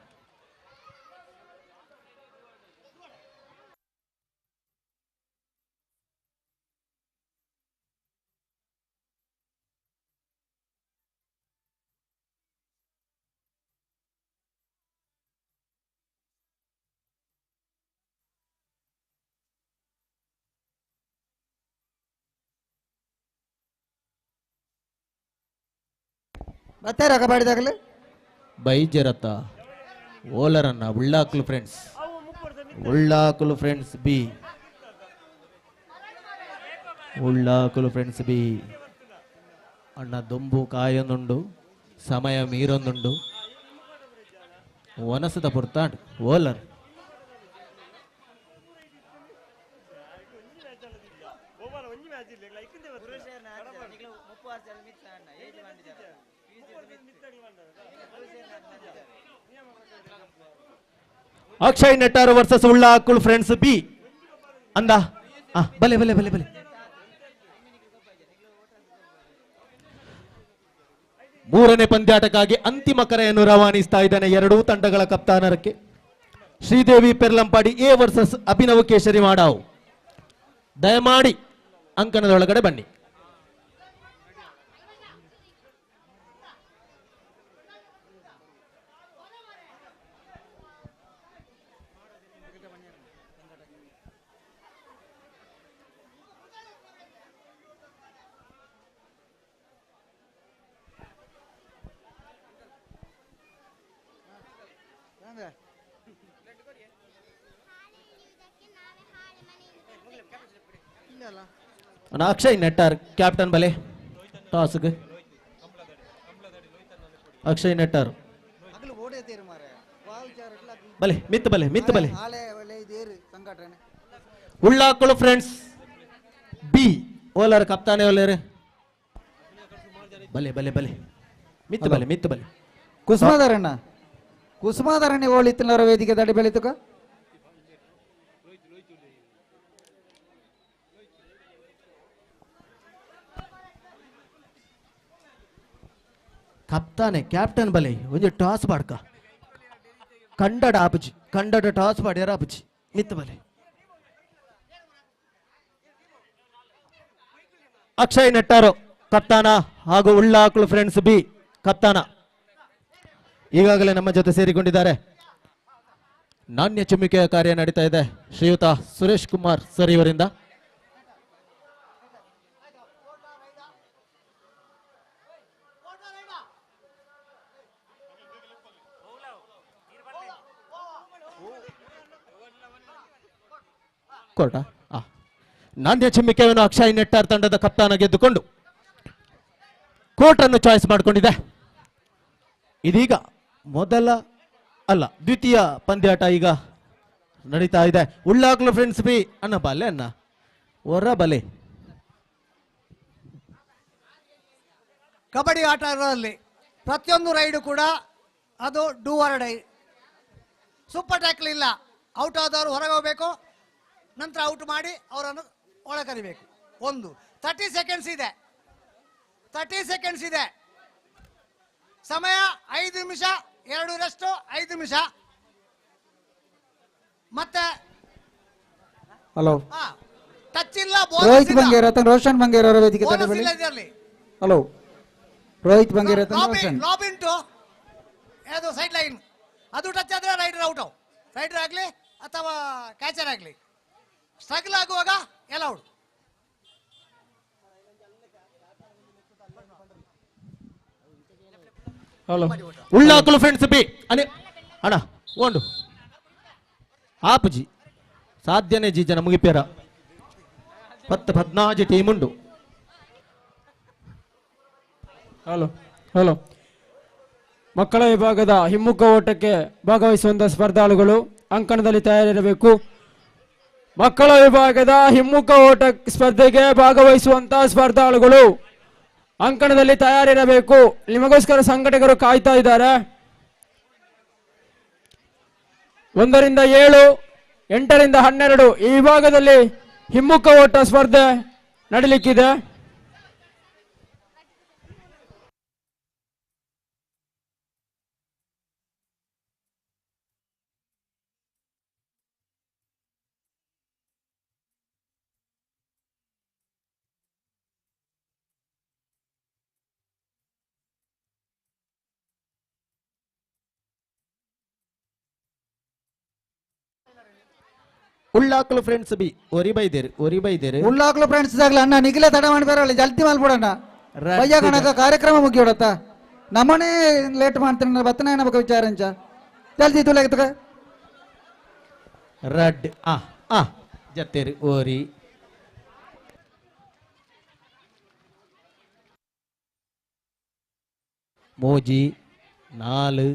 S2: ಬರ್ತಾರ ಕಬಾಡಿದಾಗಲೇ
S5: ಬೈಜರತ ಓಲರನ್ನ Ullakalu Friends B Ullakalu Friends B ಅಣ್ಣ ದೊಂಬು ಕಾಯೊಂದುಂಡು ಸಮಯ ಮೀರೊಂದುಂಡು ಒನಸದ ಪುರ್ತಾಂಡ್ ಓಲರ್ Akshay Nettaru versus Ullakulu friends B ಅಂದ ಬಲೆ ಬಲೆ ಬಲೆ ಬಲೆ 3ನೇ ಪಂದ್ಯಾಟಕ್ಕಾಗಿ ಅಂತಿಮ ಕರೆಯನ್ನು ರವಾನಿಸ್ತಾ ಇದ್ದಾನೆ ಎರಡೂ ತಂಡಗಳ ಕಪ್ತಾನರಕ್ಕೆ. ಶ್ರೀದೇವಿ ಪೆರ್ಲಂಪಾಡಿ ಎ ವರ್ಸಸ್ ಅಭಿನವ್ ಕೇಸರಿ ಮಾಡಾವು. ದಯಮಾಡಿ ಅಂಕಣದೊಳಗಡೆ ಬನ್ನಿ. ಅಕ್ಷಯ್ ನೆಟ್ಟಾರ್ ಕ್ಯಾಪ್ಟನ್ ಬಲೆ ಟಾಸ್ಗೆ ಅಕ್ಷಯ್ ನೆಟ್ಟಾರ್ ಬಲೆ ಮಿತ್ ಬಲೆ ಮಿತ್ ಬಲೆ ಉಳ್ಳಾಕಳು ಫ್ರೆಂಡ್ಸ್ ಬಿ ಓಲರ್ ಕಪ್ತಾನೆ ಓಲರ್ ಬಲೆ ಬಲೆ ಬಲೆ ಮಿತ್ ಬಲೆ ಮಿತ್ ಬಲೆ
S2: ಕುಸುಮಾಧರಣ್ಣ ಓಳಿತ್ತಿನವರ ವೇದಿಕೆ ದಡಿ ಬೆಳಿತುಕ
S5: ಕಪ್ತಾನೆ ಕ್ಯಾಪ್ಟನ್ ಬಲೆ ಒಂಜಿ ಟಾಸ್ ಬಾಡ್ಕ ಕಂಡಡ ಆಪುಜಿ ಕಂಡಡ ಟಾಸ್ ಬಾಡ್ಯಾರ ಆಪುಜಿ ಮಿತ್ ಬಲೆ ಅಕ್ಷಯ್ ನೆಟ್ಟಾರು ಕಪ್ತಾನ ಹಾಗೂ ಉಳ್ಳಾಕಳು ಫ್ರೆಂಡ್ಸ್ ಬಿ ಕಪ್ತಾನ ಈಗಾಗಲೇ ನಮ್ಮ ಜೊತೆ ಸೇರಿಕೊಂಡಿದ್ದಾರೆ. ನಾಣ್ಯ ಚುಮ್ಮಿಕೆಯ ಕಾರ್ಯ ನಡೀತಾ ಇದೆ ಶ್ರೀಯುತ ಸುರೇಶ್ ಕುಮಾರ್ ಸರ್ ಇವರಿಂದ. ಕೋರ್ಟ ನಾಣ್ಯ ಚಿಮ್ಮಿಕೆಯನ್ನು ಅಕ್ಷಯ್ ನೆಟ್ಟಾರ್ ತಂಡದ ಕಪ್ತಾನ ಗೆದ್ದುಕೊಂಡು ಕೋರ್ಟ್ ಅನ್ನು ಚಾಯ್ಸ್ ಮಾಡಿಕೊಂಡಿದೆ. ಇದೀಗ ದ್ವಿತೀಯ ಪಂದ್ಯಾಟ ಈಗ ನಡೀತಾ ಇದೆ. ಉಳ್ಳಾಕ್ಲು ಫ್ರೆಂಡ್ಸ್ ಬಿ ಅನ್ನ ಬಾಲೆ ಅನ್ನ ಹೊರ ಬಲೆ.
S9: ಕಬಡ್ಡಿ ಆಟದಲ್ಲಿ ಪ್ರತಿಯೊಂದು ರೈಡು ಕೂಡ ಅದು do or die. Super tackle ಇಲ್ಲ. ಔಟ್ ಆದವರು ಹೊರಗೆ ಹೋಗಬೇಕು, ನಂತರ ಔಟ್ ಮಾಡಿ ಅವರನ್ನು ಒಳ ಕರಿಬೇಕು. 30 ಸೆಕೆಂಡ್ಸ್ ಇದೆ. 30 ಸೆಕೆಂಡ್ಸ್ ಇದೆ. ಸಮಯ 5 ನಿಮಿಷ. 2 ರೆಸ್ಟ್ 5 ನಿಮಿಷ. ಮತ್ತೆ
S2: ಹಲೋ
S9: ಟಚ್ ಇಲ್ಲ.
S2: ರೋಹಿತ್ ಬಂಗೇರ ರೋಷನ್ ಬಂಗೇರ ಅವರ ವೇದಿಕೆ ತರಬೇಡಿ. ಹಲೋ ರೋಹಿತ್ ಬಂಗೇರ ರೋಷನ್
S9: ಲಾಬಿನ್ ಟು ಅದು ಸೈಡ್ ಲೈನ್. ಅದು ಟಚ್ ಆದ್ರೆ ರೈಡರ್ ಔಟ್. ರೈಡರ್ ಆಗಲಿ ಅಥವಾ ಕ್ಯಾಚರ್ ಆಗಲಿ ಸ್ಟ್ರಗಲ್ ಆಗುವಾಗ ಎಲ್ಲ out.
S1: Hello
S5: Ullakalu Friends B ಅಣ್ಣ ಓಂಡು ಆಪುಜಿ ಸಾಧ್ಯನೇ ಜಿ ಜನ ಮುಗಿಪೇರ 10-14 ಟೀಮ್ ಉಂಡು.
S1: ಹಲೋ ಮಕ್ಕಳ ವಿಭಾಗದ ಹಿಮ್ಮುಖ ಓಟಕ್ಕೆ ಭಾಗವಹಿಸುವಂತಹ ಸ್ಪರ್ಧಾಳುಗಳು ಅಂಕಣದಲ್ಲಿ ತಯಾರಿರಬೇಕು. ಮಕ್ಕಳ ವಿಭಾಗದ ಹಿಮ್ಮುಖ ಓಟ ಸ್ಪರ್ಧೆಗೆ ಭಾಗವಹಿಸುವಂತಹ ಸ್ಪರ್ಧಾಳುಗಳು ಅಂಕಣದಲ್ಲಿ ತಯಾರಿರಬೇಕು. ನಿಮಗೋಸ್ಕರ ಸಂಘಟಕರು ಕಾಯ್ತಾ ಇದ್ದಾರೆ. 1 ರಿಂದ 7, 8 ರಿಂದ 12 ಈ ವಿಭಾಗದಲ್ಲಿ ಹಿಮ್ಮುಖ ಓಟ ಸ್ಪರ್ಧೆ ನಡೀಲಿಕ್ಕಿದೆ.
S5: ಉಳ್ಳಾಕಲು ಫ್ರೆಂಡ್ಸ್ ಬಿ ಒರಿ ಬೈದೇರು
S2: ಉಳ್ಳಾಕಲು ಫ್ರೆಂಡ್ಸ್ ಆಗ್ಲ ಅಣ್ಣ ನಿಖಿಲೆ ತಡ ಮಾಡ್ಬೇರಲ್ಲ ಜಲ್ದಿ ಮಾಡ್ಬಿಡಣ್ಣ. ಬಯ್ಯ ಕಣಕ ಕಾರ್ಯಕ್ರಮ ಮುಗಿಯೋಡತ್ತ ನಮ್ಮನೆ ಲೇಟ್ ಮಾಡ್ತೀನಿ ಬತ್ತನ ಏನ ಬೇಕು ವಿಚಾರ ಅಂಚ ಜಲ್ದಿ ತುಲೆಗ
S5: ರಡ್ ಜತ್ತೇರು ಓರಿ ಮೋಜಿ 4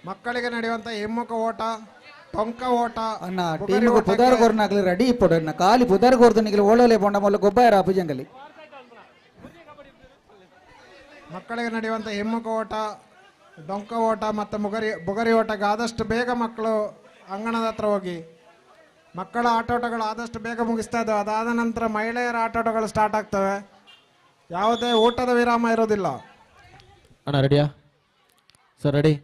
S6: ಮಕ್ಕಳಿಗೆ ನಡೆಯುವಂತ ಹಿಮ್ಮುಖ ಓಟ, ಟೊಂಕ ಓಟ
S2: ಅಣ್ಣ ಟೀಮ್ ಪುದಾರ್ ಗೋರ್ನಾಗ್ಲಿ ರೆಡಿ ಇಪ್ಪಡಣ್ಣ ಖಾಲಿ ಪುದಾರ್ ಗೋರ್ದು ನಿಗಲಿ ಓಳೋಲೆ ಬೊಂಡ ಮೊಲ್ಲ ಗೊಬ್ಬರ ಅಪುಜಂಗಲಿ.
S6: ಮಕ್ಕಳಿಗೆ ನಡೆಯುವಂತ ಹಿಮ್ಮುಖ ಓಟ, ಡೊಂಕ ಓಟ ಮತ್ತು ಬುಗರಿ ಓಟಕ್ಕೆ ಆದಷ್ಟು ಬೇಗ ಮಕ್ಕಳು ಅಂಗಣದ ಹತ್ರ ಹೋಗಿ ಮಕ್ಕಳ ಆಟೋಟಗಳು ಆದಷ್ಟು ಬೇಗ ಮುಗಿಸ್ತಾ ಇದ್ದಾವೆ. ಅದಾದ ನಂತರ ಮಹಿಳೆಯರ ಆಟೋಟಗಳು ಸ್ಟಾರ್ಟ್ ಆಗ್ತವೆ. ಯಾವುದೇ ಊಟದ ವಿರಾಮ ಇರೋದಿಲ್ಲ.
S5: ಅಣ್ಣ ರೆಡಿಯಾ ಸರ್? ರೆಡಿ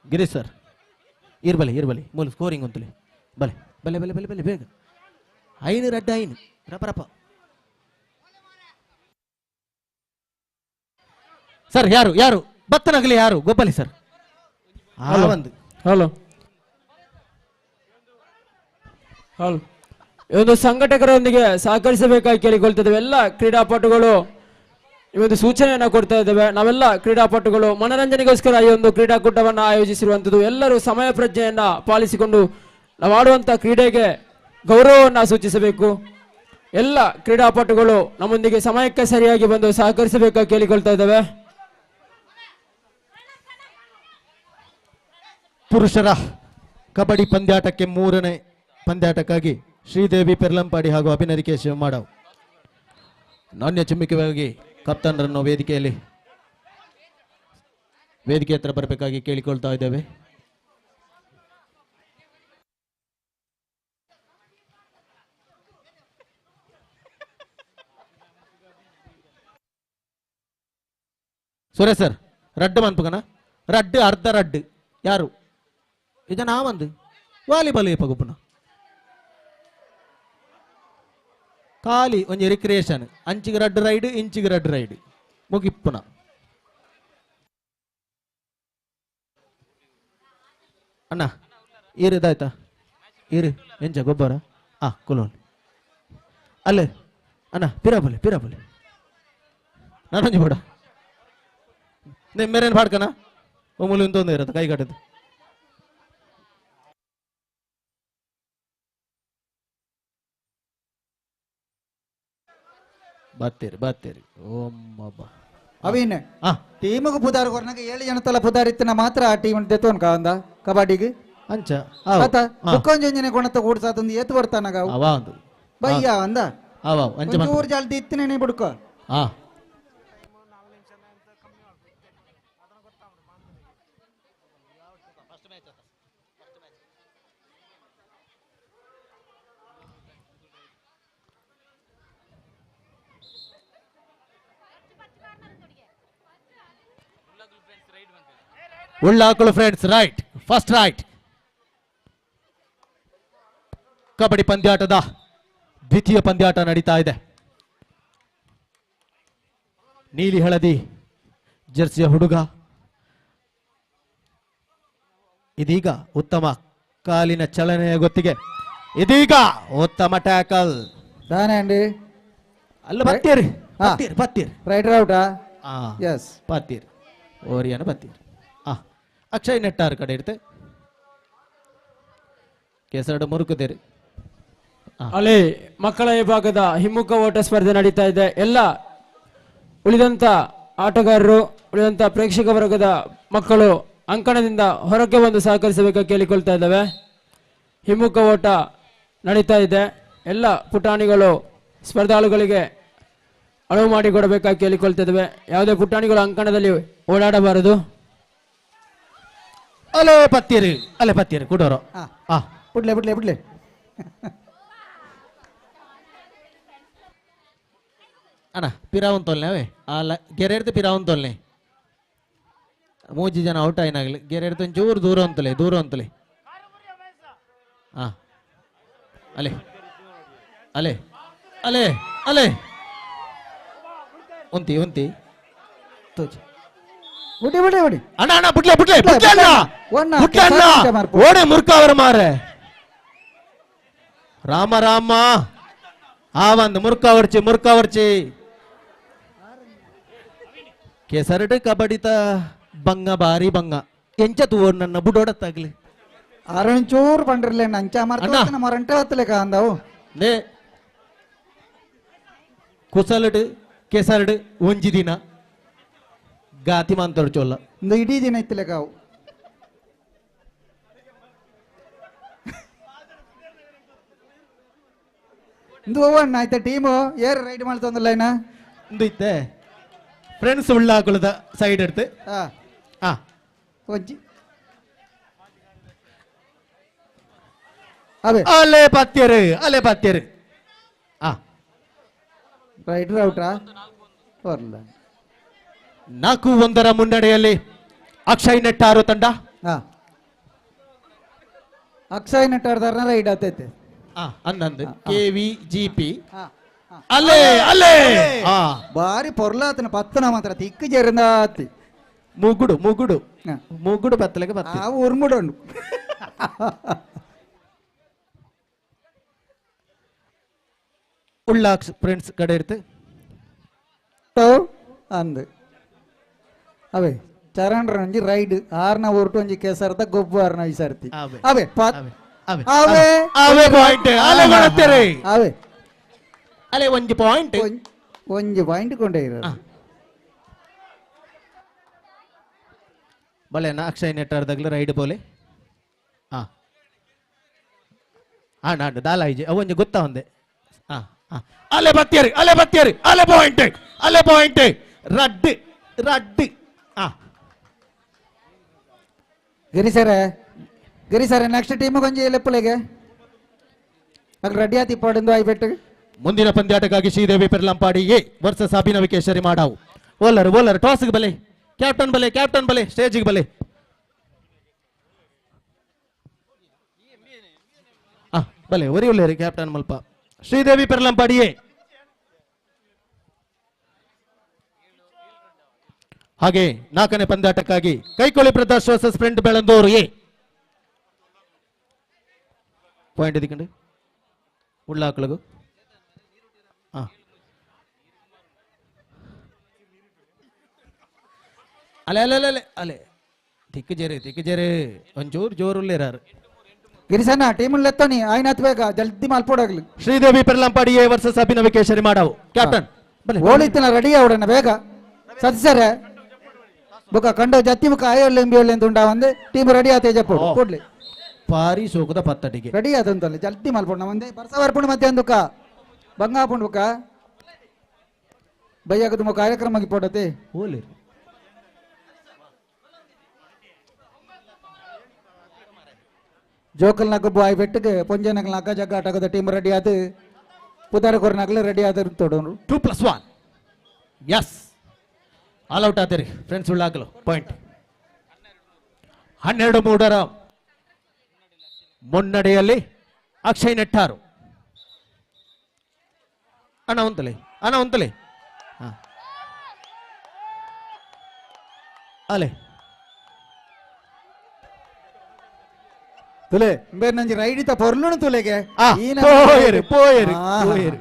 S5: ಗಿರೀಶ್ ಸರ್ ಇರ್ಬಲಿ ಮೂಲ ಸ್ಕೋರಿಂಗ್ ಅಂತಲೇ ಬಲೆ ಬೇಗ 5 ರಡ್ಡ 5 ರಪ ಸರ್. ಯಾರು ಬತ್ತನಾಗಲಿ ಯಾರು ಗೊಬ್ಬಲಿ ಸರ್.
S1: ಹಲೋ ಇವೊಂದು ಸಂಘಟಕರೊಂದಿಗೆ ಸಹಕರಿಸಬೇಕಾಗಿ ಕೇಳಿಕೊಳ್ತಿದ್ದೇವೆ. ಎಲ್ಲ ಕ್ರೀಡಾಪಟುಗಳು ಈ ಒಂದು ಸೂಚನೆಯನ್ನು ಕೊಡ್ತಾ ಇದ್ದೇವೆ. ನಾವೆಲ್ಲ ಕ್ರೀಡಾಪಟುಗಳು ಮನರಂಜನೆಗೋಸ್ಕರ ಈ ಒಂದು ಕ್ರೀಡಾಕೂಟವನ್ನು ಆಯೋಜಿಸಿರುವಂಥದ್ದು. ಎಲ್ಲರೂ ಸಮಯ ಪ್ರಜ್ಞೆಯನ್ನು ಪಾಲಿಸಿಕೊಂಡು ನಾವು ಆಡುವಂಥ ಕ್ರೀಡೆಗೆ ಗೌರವವನ್ನು ಸೂಚಿಸಬೇಕು. ಎಲ್ಲ ಕ್ರೀಡಾಪಟುಗಳು ನಮ್ಮೊಂದಿಗೆ ಸಮಯಕ್ಕೆ ಸರಿಯಾಗಿ ಬಂದು ಸಹಕರಿಸಬೇಕಾಗಿ ಕೇಳಿಕೊಳ್ತಾ ಇದ್ದೇವೆ.
S5: ಪುರುಷರ ಕಬಡ್ಡಿ ಪಂದ್ಯಾಟಕ್ಕೆ 3ನೇ ಪಂದ್ಯಾಟಕ್ಕಾಗಿ ಶ್ರೀದೇವಿ ಪೆರ್ಲಂಪಾಡಿ ಹಾಗೂ ಅಭಿನರಿಕೆ ಶಿವಮಾಡವ್ ನಾಣ್ಯ ಚಿಮ್ಮಿಕೆಯಾಗಿ ಕಪ್ತಾನರನ್ನು ವೇದಿಕೆ ಹತ್ರ ಬರಬೇಕಾಗಿ ಕೇಳಿಕೊಳ್ತಾ ಇದ್ದೇವೆ. ಸುರೇಶ್ ಸರ್ ರಡ್ಡು ಮನ್ಪಗನ ರಡ್ಡು ಅರ್ಧ ರಡ್ಡು ಯಾರು ಇದ ನಾವಂದು ವಾಲಿಬಾಲ್ ಪಗುಪ್ಪನ ಖಾಲಿ ಒಂಜಿ ರಿಕ್ರಿಯೇಷನ್ ಅಂಚಿಗೆ ರಡ್ಡು ರೈಡ್ ಇಂಚಿಗೆ ರಡ್ಡು ರೈಡ್ ಮುಗಿಪ್ಪುನ ಅಣ್ಣ ಇದಾಯ್ತಾ ಇರು ಎಂಚ ಗೊಬ್ಬರ ಕುಲೋನ್ ಅಲ್ಲೇ ಅಣ್ಣ ಪಿರಾಬಲೆ ನಾನೊಂಜಿ ಬೇಡ ಮೇರೇನು ಪಾಡ್ಕನ ಒಮ್ಮಲು ಇಂತೊಂದು ಇರತ್ತೆ ಕೈ ಕಟ್ಟದು ಬತ್ತೀರಿ ಓಮ್ಮ
S2: ಅವಿನ್ ಟೀಮಿಗೆ ಪುದಾರ್ ಕೊರ್ನಾಗ 7 ಜನ ತಲ ಪುದಾರ್ ಇತ್ತಿನ ಮಾತ್ರ ಆ ಟೀಮ್ ದೆತ್ತೋನ್ ಕಾಂದ ಕಬಡ್ಡಿಗೆ
S5: ಅಂಚ
S2: ಆತ ಬುಕ್ಕೊಂಜೊಂಜನೆ ಕೊಣತ ಕೂಡ್ಸಾತೊಂದು ಏತು ಬರ್ತಾನಾಗ
S5: ಅವ ಒಂದು
S2: ಬಯ್ಯ ಅಂದ
S5: ಅವ ಅಂಚ
S2: ಒಂಚೂರು ಜಲ್ದಿ ಇತ್ತಿನೇ ಬಿಡ್ಕೋ
S5: ಹಾ Ullakalu Friends right first right kabaddi ಪಂದ್ಯಾಟದ ದ್ವಿತೀಯ ಪಂದ್ಯಾಟ ನಡೀತಾ ಇದೆ. ನೀಲಿ ಹಳದಿ ಜರ್ಸಿಯ ಹುಡುಗ ಇದೀಗ ಉತ್ತಮ ಕಾಲಿನ ಚಲನೆಯ ಗೊತ್ತಿಗೆ ಇದೀಗ ಉತ್ತಮ ಟ್ಯಾಕಲ್
S2: ಅಂಡಿ
S5: ಅಲ್ಲ ಬತ್ತೀರಿ ಬತ್ತೀರಿ
S2: ರೈಟ್ ಔಟಾ
S5: ಎಸ್ ಬತ್ತೀರಿ ಓರಿಯನ ಬತ್ತೀರಿ ಅಕ್ಷಯ್ ನೆಟ್ಟಾರ್ ಕಡೆ ಇರ್ತೆ ಕೆಸರಡು ಮುರುಕುದೇರಿ
S1: ಅಲ್ಲಿ ಮಕ್ಕಳ ವಿಭಾಗದ ಹಿಮ್ಮುಖ ಓಟ ಸ್ಪರ್ಧೆ ನಡೀತಾ ಇದೆ. ಎಲ್ಲ ಉಳಿದಂತ ಆಟಗಾರರು ಉಳಿದಂತ ಪ್ರೇಕ್ಷಕ ವರ್ಗದ ಮಕ್ಕಳು ಅಂಕಣದಿಂದ ಹೊರಗೆ ಬಂದು ಸಹಕರಿಸಬೇಕಾಗಿ ಕೇಳಿಕೊಳ್ತಾ ಇದ್ದಾವೆ. ಹಿಮ್ಮುಖ ಓಟ ನಡೀತಾ ಇದೆ. ಎಲ್ಲ ಪುಟಾಣಿಗಳು ಸ್ಪರ್ಧಾಳುಗಳಿಗೆ ಅನುವು ಮಾಡಿಕೊಡಬೇಕಾಗಿ ಕೇಳಿಕೊಳ್ತಾ ಇದ್ದಾವೆ. ಯಾವುದೇ ಪುಟಾಣಿಗಳು ಅಂಕಣದಲ್ಲಿ ಓಡಾಡಬಾರದು.
S5: ಅಲೆ ಪತ್ತೀರಿ ಕುಡೋರು
S2: ಬಿಡ್ಲೆ
S5: ಅಣ್ಣ ಪಿರಾವನ್ ತೊಲ್ನೆ ಅವೇ ಅಲ್ಲ ಗೆರೆಡ್ದು ಪಿರಾವನ್ ತೊಲ್ನೆ ಮೂಜಿ ಜನ ಔಟ್ ಆಯ್ನಾಗ್ಲಿ ಗೆರೆಡ್ದು ಒಂಚೂರು ದೂರ ಅಂತಲೇ ಅಲೆ ಅಲೆ ಅಲೆ ಅಲೆ ಒಂತಿ ತೋಚಿ
S2: ಬಿಡಿ
S5: ಅಣ್ಣ ಬಿಡ್ಲೆ ಓಡೆ ಮುರ್ಕಾವರ ಮಾರೆ ರಾಮ ಆ ಒಂದು ಮುರ್ಕಾವರ್ಚಿ ಕೆಸರಡು ಕಬಡಿತ ಬಂಗ ಬಾರಿ ಬಂಗ ಎಂಚ ತೂ ನನ್ನ ಬುಡೋಡತ್ತಾಗ್ಲಿ
S2: ಆರಂಚೂರು ಪಂಡ್ರಲೆ ನಂಚ ಮಾರ್ತ ಮರಂಟೆ ಹತ್ತಲೆ ಕಾಂದವು
S5: ನೇ ಕುಸಲಡು ಕೆಸರಡು ಒಂಜಿ ದಿನ ಗಾತಿ ಮಾಂತೋಡು ಚೊಲ್ಲ
S2: ಒಂದು ಇಡೀ ದಿನ ಇತ್ತಲೆ ಕಾವು ಇಂದು ಹೋಗೋಣ ಆಯ್ತಾ ಟೀಮು ಏರು ರೈಡ್ ಮಾಡ್ತಂದಲ್ಲ ಏನ
S5: ಇಂದು ಇತ್ತೆ ಫ್ರೆಂಡ್ಸ್ ಉಳ್ಳಾಕುಳದ ಸೈಡ್ ಇಡ್ತು
S2: ಒಂಜಿ
S5: ಅಲೆ ಪತ್ಯರು
S2: ರೈಡರ್ ಔಟಾ ಬರಲ್ಲ
S5: 4-1 ಮುನ್ನಡೆಯಲ್ಲಿ ಅಕ್ಷಯ್ ನೆಟ್ಟಾರು ತಂಡ
S2: ಅಕ್ಷಯ್ ನೆಟ್ಟಾರ್ದಾರ ರೈಡ್ ಆತೈತೆ
S5: ಅನ್ನಂದು KVGP ಅಲ್ಲೇ
S2: ಬಾರಿ ಪೊರ್ಲಾತನ ಪತ್ತನ ಮಾತ್ರ ತಿಕ್ಕು ಜರಿಂದಾತಿ
S5: ಮೂಗುಡು ಪತ್ತಲೆಗೆ
S2: ಆ ಉರ್ಮುಡೊಂಡು
S5: ಉಳ್ಳಾಕ್ಷ ಫ್ರೆಂಡ್ಸ್ ಕಡೆ ಇರ್ತೆ
S2: ಅಂದು ಅವೇ ಚರಣ್ ರಂಜಿ ರೈಡ್ ಆರ್ನ ಒರ್ಟು ಒಂಜಿ ಕೆಸರ್ದ ಗೊಬ್ಬು ಆರ್ನ ಈ ಸರ್ತಿ ಅವೇ
S5: ಅಲೆ ಒಂಜಿ
S2: ಪಾಯಿಂಟ್ ಕೊಂಡೇ ಇರ
S5: ಬಳೆನ ಅಕ್ಷಯ್ ನೆಟ್ಟಾರ್ದಾಗ್ಲು ರೈಡ್ ಬೋಲೆ ನಾಡು ದಾಲಾಯಿಜಿ ಅವೊಂಜಿ ಗೊತ್ತಾ ಒಂದೆ ಅಲೆ ಬತ್ತಿಯರಿ ಅಲೆ ಪಾಯಿಂಟ್ ರಡ್ಡು
S2: ಗಿರಿಸರೆ ನೆಕ್ಸ್ಟ್ ಟೀಮ್ ಕೊಂಜಿ ಲೆಪ್ಪಲೆಗೆ ರೆಡಿ ಆತಿ ಪಡೆದು ಆಯ್ಬೆಟ್ಟು
S5: ಮುಂದಿನ ಪಂದ್ಯಾಟಕ್ಕಾಗಿ ಶ್ರೀದೇವಿ ಪೆರ್ಲಂಪಾಡಿ ಎ ವರ್ಸಸ್ ಅಭಿನವ ಕೇಶರಿ ಮಾಡಾವು ಓಲರ್ ಟಾಸ್ಗೆ ಬಲೆ ಕ್ಯಾಪ್ಟನ್ ಬಲೆ ಸ್ಟೇಜಿಗೆ ಬಲೆ ಬಲೆ ಒರಿಯುಳ್ಳೇರಿ ಕ್ಯಾಪ್ಟನ್ ಮಲ್ಪ ಶ್ರೀದೇವಿ ಪೆರ್ಲಂಪಾಡಿ ಎ ಹಾಗೆ 4ನೇ ಪಂದ್ಯಾಟಕ್ಕಾಗಿ Kaikoli Brothers versus friend Belandur A point ಎದಿಕೊಂಡು ಉಳ್ಳಾಕಳಗು ಅಲೆ ತಿಕ್ಕು ಜೇರೆ ಒಂಚೂರು ಜೋರುಲ್ಲೇರಾರು
S2: ಗಿರಿಸಣ್ಣ ಟೀಮ್ ಎತ್ತೋನಿ ಆಯ್ನ ಹತ್ಬೇಕ ಜಲ್ದಿ ಮಲ್ಪೋಡಾಗ್ಲಿ
S5: ಶ್ರೀದೇವಿ ಪೆರ್ಲಂಪಾಡಿ ಎ ವರ್ಸಸ್ ಅಭಿನವ ಕೇಶರಿ ಮಾಡಾವು ಕ್ಯಾಪ್ಟನ್
S2: ಓಳಿತ್ತಿನ ರೆಡಿ ಅವಡನ್ನ ಬೇಗ ಸತ್ಸರ ಬುಕ್ಕ ಕಂಡ ಜತ್ತಿ ಬುಕ್ಕ ಆಯೋಳ್ಳೆ ಎಂಬಿಯೋಳ್ಳೆ ಅಂತ ಉಂಟಾ ಒಂದೇ ಟೀಮ್ ರೆಡಿ ಆತ ಜಪ್ಪು ಕೊಡ್ಲಿ
S5: ಪಾರಿ ಸೋಕದ ಪತ್ತಟಿಗೆ
S2: ರೆಡಿ ಆದಂತಲ್ಲ ಜಲ್ದಿ ಮಲ್ಪಣ್ಣ ಒಂದೇ ಬರ್ಸ ಬರ್ಪುಂಡು ಮತ್ತೆ ಅಂದುಕ ಬಂಗಾಪುಂಡು ಬುಕ್ಕ ಬೈಯಾಗ ತುಂಬ ಕಾರ್ಯಕ್ರಮಕ್ಕೆ ಪೋಡತೆ
S5: ಓಲಿ
S2: ಜೋಕಲ್ ನಗ ಬಾಯ್ ಬೆಟ್ಟಗೆ ಪೊಂಜನಗಲ್ ನಗ ಜಗ್ಗ ಆಟಗದ ಟೀಮ್ ರೆಡಿ ಆದ ಪುದಾರ ಕೊರನಗಲ ರೆಡಿ ಆದ ತೋಡೋನು
S5: 2+1 ಎಸ್ ಆಲ್ ಔಟ್ ಆದಿರಿ ಫ್ರೆಂಡ್ಸ್ ಉಳ್ಳಾಗಲು ಪಾಯಿಂಟ್ 12-3 ಮುನ್ನಡೆಯಲ್ಲಿ ಅಕ್ಷಯ್ ನೆಟ್ಟಾರು ಅಣ್ಣ ಒಂತಲೆ ಅಲೆ
S2: ತುಲೆ ಬೇರೆ ನಂಜಿ ರೈಡಿತ ಪೊರ್ಲುಣು ತುಲೆಗೆ
S5: ಪೋಯರು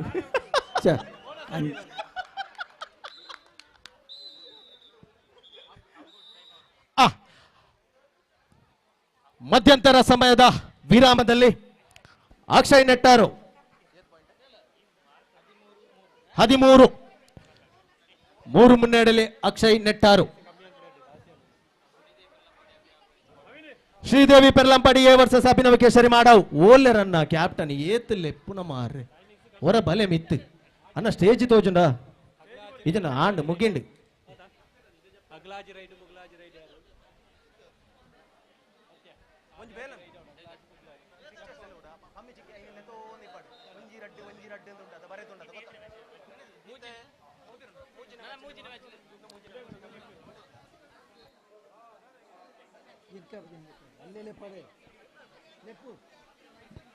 S5: ಮಧ್ಯಂತರ ಸಮಯದ ವಿರಾಮದಲ್ಲಿ ಅಕ್ಷಯ್ ನೆಟ್ಟಾರು 13 ಮುನ್ನಡೆಯಲ್ಲಿ ಅಕ್ಷಯ್ ನೆಟ್ಟಾರು ಶ್ರೀದೇವಿ ಪೆರ್ಲಂಪಾಡಿ ವರ್ಸಸ್ ಅಭಿನವ ಕೇಸರಿ ಮಾಡಾವು ಓಲೆರನ್ನ ಕ್ಯಾಪ್ಟನ್ ಏತಲ್ಲೇ ಪುನಃ ಮಾರ್ರೆ ಹೊರ ಬಲೆ ಮಿತ್ತು ಅನ್ನ ಸ್ಟೇಜ್ ತೋಜುಂಡ ಇದನ್ನ ಆಂಡ್ ಮುಗಿಂಡು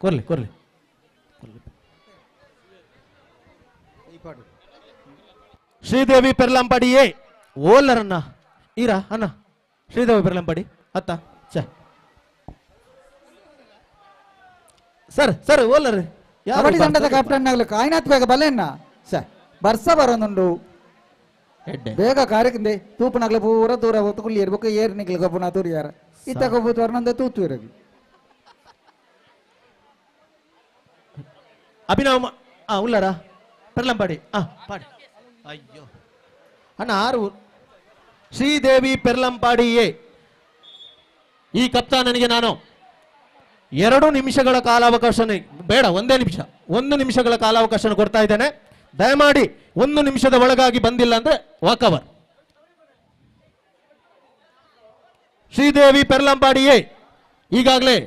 S5: ಕೊರ್ಲಿ ಶ್ರೀದೇವಿ ಪೆರ್ಲಂಪಾಡಿ ಓಲರನ್ನ ಈರಾ ಅನ್ನ ಶ್ರೀದೇವಿ ಪೆರ್ಲಂಪಾಡಿ ಅತ್ತ ಸರ್ ಓಲರ್
S2: ಕಬಡ್ಡಿ ತಂಡದ ಕ್ಯಾಪ್ಟನ್ ಆಗ್ಲಿ ಕಾಯ್ನಾತ್ ಬೇಗ ಬಲೆನ್ನ ಸರ್ ಬರ್ಸ ಬರೋನುಂಡು ಬೇಗ ಕಾರ್ಯಕ್ರಮ ತೂಪನಾಗ್ಲ ಪೂರ ತೂರ ಹೊತ್ತುಕೊಳ್ಳಿ ಇರ್ಬೇಕು ಏರ್ ನಿಗ್ಲಿ ಗೊಬ್ಬನ ತೂರಿಯಾರ ಇತ್ತ ಗೊಬ್ಬತ್ತು ವರ್ಣಂದ ತೂತು ಇರಲಿ
S5: ಅಭಿನವ ಉಳ್ಳಾರ ಪೆರ್ಲಂಪಾಡಿ ಪಾಡಿ ಅಯ್ಯೋ ಅಣ್ಣ ಆರು ಶ್ರೀದೇವಿ ಪೆರ್ಲಂಪಾಡಿ ಈ ಕಪ್ತಾನನಿಗೆ ನಾನು 2 ನಿಮಿಷಗಳ ಕಾಲಾವಕಾಶ ಬೇಡ 1 ನಿಮಿಷಗಳ ಕಾಲಾವಕಾಶ ಕೊಡ್ತಾ ಇದ್ದೇನೆ ದಯಮಾಡಿ 1 ನಿಮಿಷದ ಒಳಗಾಗಿ ಬಂದಿಲ್ಲ ಅಂದ್ರೆ ವಾಕವರ್ ಶ್ರೀದೇವಿ ಪೆರ್ಲಂಪಾಡಿ ಈಗಾಗಲೇ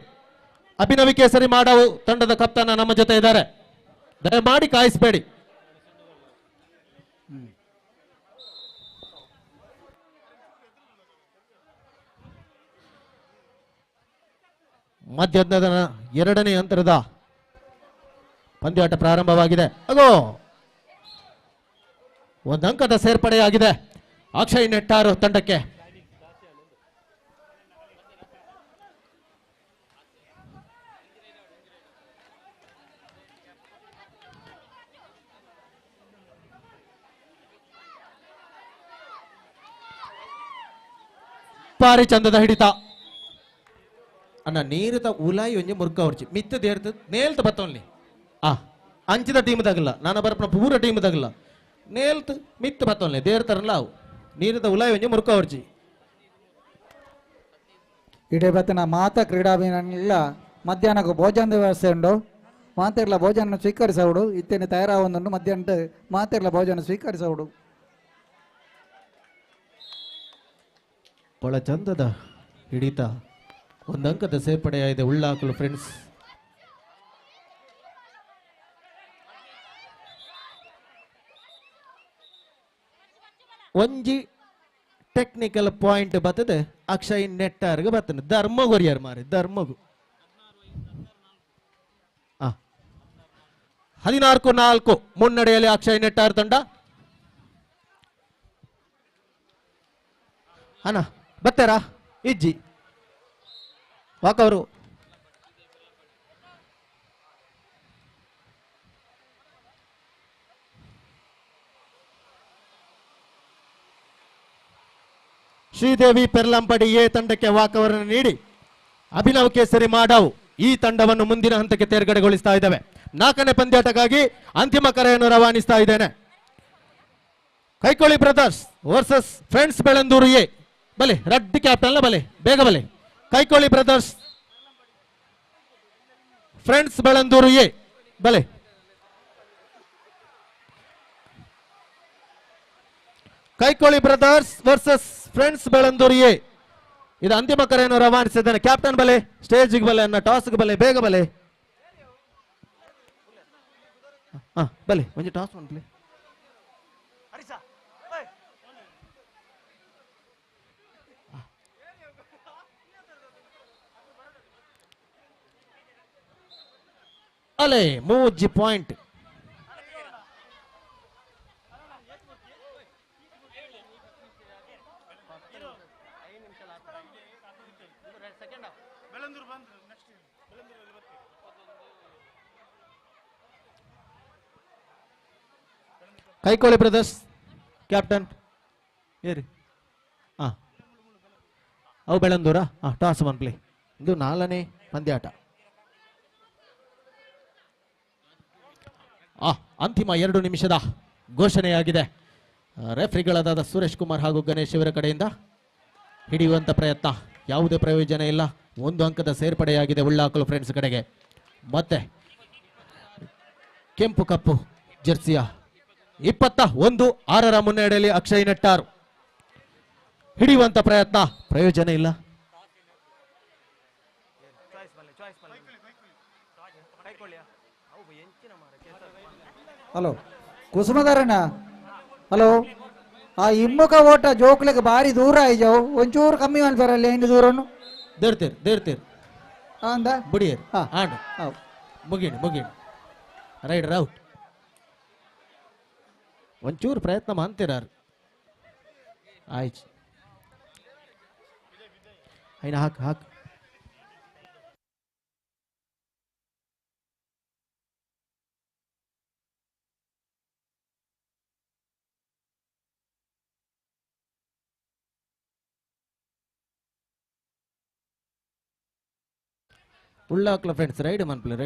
S5: ಅಭಿನವಿ ಕೇಸರಿ ಮಾಡಾವು ತಂಡದ ಕಪ್ತಾನ ನಮ್ಮ ಜೊತೆ ಇದ್ದಾರೆ ದಯಮಾಡಿ ಕಾಯಿಸಬೇಡಿ ಮಧ್ಯದ 2ನೇ ಅಂತರದ ಪಂದ್ಯಾಟ ಪ್ರಾರಂಭವಾಗಿದೆ ಅಗೋ 1 ಅಂಕದ ಸೇರ್ಪಡೆಯಾಗಿದೆ ಅಕ್ಷಯ್ ನೆಟ್ಟಾರು ತಂಡಕ್ಕೆ ಪಾರಿ ಚಂದದ ಹಿಡಿತ ಅಣ್ಣ ನೀರುತ ಉಲಾಯಿ ಒಂಜಿ ಮುರ್ಕ ಹೊರ್ಚಿ ಮಿತ್ತ ದೇರ್ತ ನೇಲ್ತ ಬತ್ತವನ್ಲಿ ಅಂಚಿದ ಟೀಮ್ ತಗಲ್ಲ ನಾನು ಬರಪನ ಪೂರ ಟೀಮ್ ತಗಲ್ಲ ನೇಲ್ತ ಮಿತ್ತ ಬತ್ತವನ್ಲಿ ದೇರ್ತಾರಲ್ಲ ಅವು ನೀರುತ ಉಲಾಯಿ ಒಂಜಿ ಮುರ್ಕ ಹೊರ್ಚಿ
S2: ಇಡೇ ಬತ್ತನ ಮಾತ ಕ್ರೀಡಾಭಿಮಾನಿಲ್ಲ ಮಧ್ಯಾಹ್ನಕ್ಕೆ ಭೋಜನದ ವ್ಯವಸ್ಥೆ ಉಂಡು ಮಾತೆರ್ಲ ಭೋಜನ ಸ್ವೀಕರಿಸವುಡು ಇತ್ತೇನೆ ತಯಾರಾವೊಂದುಂಡು ಮಧ್ಯಾಹ್ನ ಮಾತೆರ್ಲ ಭೋಜನ ಸ್ವೀಕರಿಸವುಡು
S5: ಬಹಳ ಚಂದದ ಹಿಡಿತ 1 ಅಂಕದ ಸೇರ್ಪಡೆಯಾಗಿದೆ ಉಳ್ಳಾಕಲು ಫ್ರೆಂಡ್ಸ್ ಒಂಜಿ ಟೆಕ್ನಿಕಲ್ ಪಾಯಿಂಟ್ ಬರ್ತದೆ ಅಕ್ಷಯ್ ನೆಟ್ಟಾರ್ಗೆ ಬರ್ತದೆ ಧರ್ಮಗು ಹೊರಿಯಾರ ಮಾರಿ ಧರ್ಮಗು 14-4 ಮುನ್ನಡೆಯಲ್ಲಿ ಅಕ್ಷಯ್ ನೆಟ್ಟಾರ್ ತಂಡ ಅಣ್ಣ ಬತ್ತಾರಾ ಇಜ್ಜಿ ವಾಕವರು ಶ್ರೀದೇವಿ ಪೆರ್ಲಂಪಾಡಿ ತಂಡಕ್ಕೆ ವಾಕವರನ್ನು ನೀಡಿ ಅಭಿನವ್ ಕೇಸರಿ ಮಾಡಾವು ಈ ತಂಡವನ್ನು ಮುಂದಿನ ಹಂತಕ್ಕೆ ತೇರ್ಗಡೆಗೊಳಿಸ್ತಾ ಇದ್ದಾವೆ 4ನೇ ಪಂದ್ಯಾಟಕ್ಕಾಗಿ ಅಂತಿಮ ಕರೆಯನ್ನು ರವಾನಿಸ್ತಾ ಇದ್ದೇನೆ Kaikoli Brothers versus friends Belandur A. ಬಲೆ ರೆಡ್ ಕ್ಯಾಪ್ಟನ್ ಬಲೆ ಬೇಗ ಬಲೆ. Kaikoli Brothers Friends Belandur A ಬಲೆ. Kaikoli Brothers versus friends Belandur A. ಇದು ಅಂತಿಮ ಕರೆಯನ್ನು ರವಾನಿಸಿದ್ದಾನೆ ಕ್ಯಾಪ್ಟನ್ ಬಲೆ. ಸ್ಟೇಜ್ಗೆ ಬಲೆ ಅನ್ನ ಟಾಸ್ಗೆ ಬಲೆ ಬೇಗ ಬಲೆ. ಬಲೆ ಒಂಜಿ ಟಾಸ್ ಮಾಡ್ಲಿ. ಅಲೆ ಮೂಜಿ ಪಾಯಿಂಟ್. ಕೈಕೊಳ್ಳಿ ಬ್ರದರ್ಸ್ ಕ್ಯಾಪ್ಟನ್ ಏರಿ. ಅವು ಬೆಳಂದೂರ ಟಾಸ್ ಒನ್ ಪ್ಲೇ. ಇದು 4ನೇ ಪಂದ್ಯಾಟ. ಅಂತಿಮ 2 ನಿಮಿಷದ ಘೋಷಣೆಯಾಗಿದೆ. ರೆಫ್ರಿಗಳಾದ ಸುರೇಶ್ ಕುಮಾರ್ ಹಾಗೂ ಗಣೇಶ್ ಇವರ ಕಡೆಯಿಂದ ಹಿಡಿಯುವಂತ ಪ್ರಯತ್ನ, ಯಾವುದೇ ಪ್ರಯೋಜನ ಇಲ್ಲ. 1 ಅಂಕದ ಸೇರ್ಪಡೆಯಾಗಿದೆ ಉಳ್ಳಾಕಲು ಫ್ರೆಂಡ್ಸ್ ಕಡೆಗೆ. ಮತ್ತೆ ಕೆಂಪು ಕಪ್ಪು ಜೆರ್ಸಿಯ 21-6 ಮುನ್ನಡೆಯಲ್ಲಿ ಅಕ್ಷಯ್ ನೆಟ್ಟಾರು. ಹಿಡಿಯುವಂತ ಪ್ರಯತ್ನ, ಪ್ರಯೋಜನ ಇಲ್ಲ.
S2: ಹಲೋ ಕುಸುಮಧಾರಣ, ಹಲೋ ಆ ಹಿಮ್ಮುಖ ಓಟ ಜೋಕ್ಲಿಗೆ ಭಾರಿ ದೂರ ಆಯ್ಜಾವು, ಒಂಚೂರು ಕಮ್ಮಿ ಮಾಡ್ತಾರಲ್ಲಿ ಹೆಂಗೆ ದೂರನು
S5: ದೇರ್ತೀರ್
S2: ಅಂದ
S5: ಬುಡಿಯರ್ ಆಂಡ್ ಮುಗಿಣಿ ರೈಡರ್ ಔಟ್. ಒಂಚೂರು ಪ್ರಯತ್ನ ಮಾಡ್ತಿರಾರು. ಆಯ್ತು ಐನ ಹಾಕ್ ಉಳ್ಳಾಕ್ಲ ಫ್ರೆಂಡ್ಸ್ ರೈಡ್ ಮನ್ಪ್ಲೆ.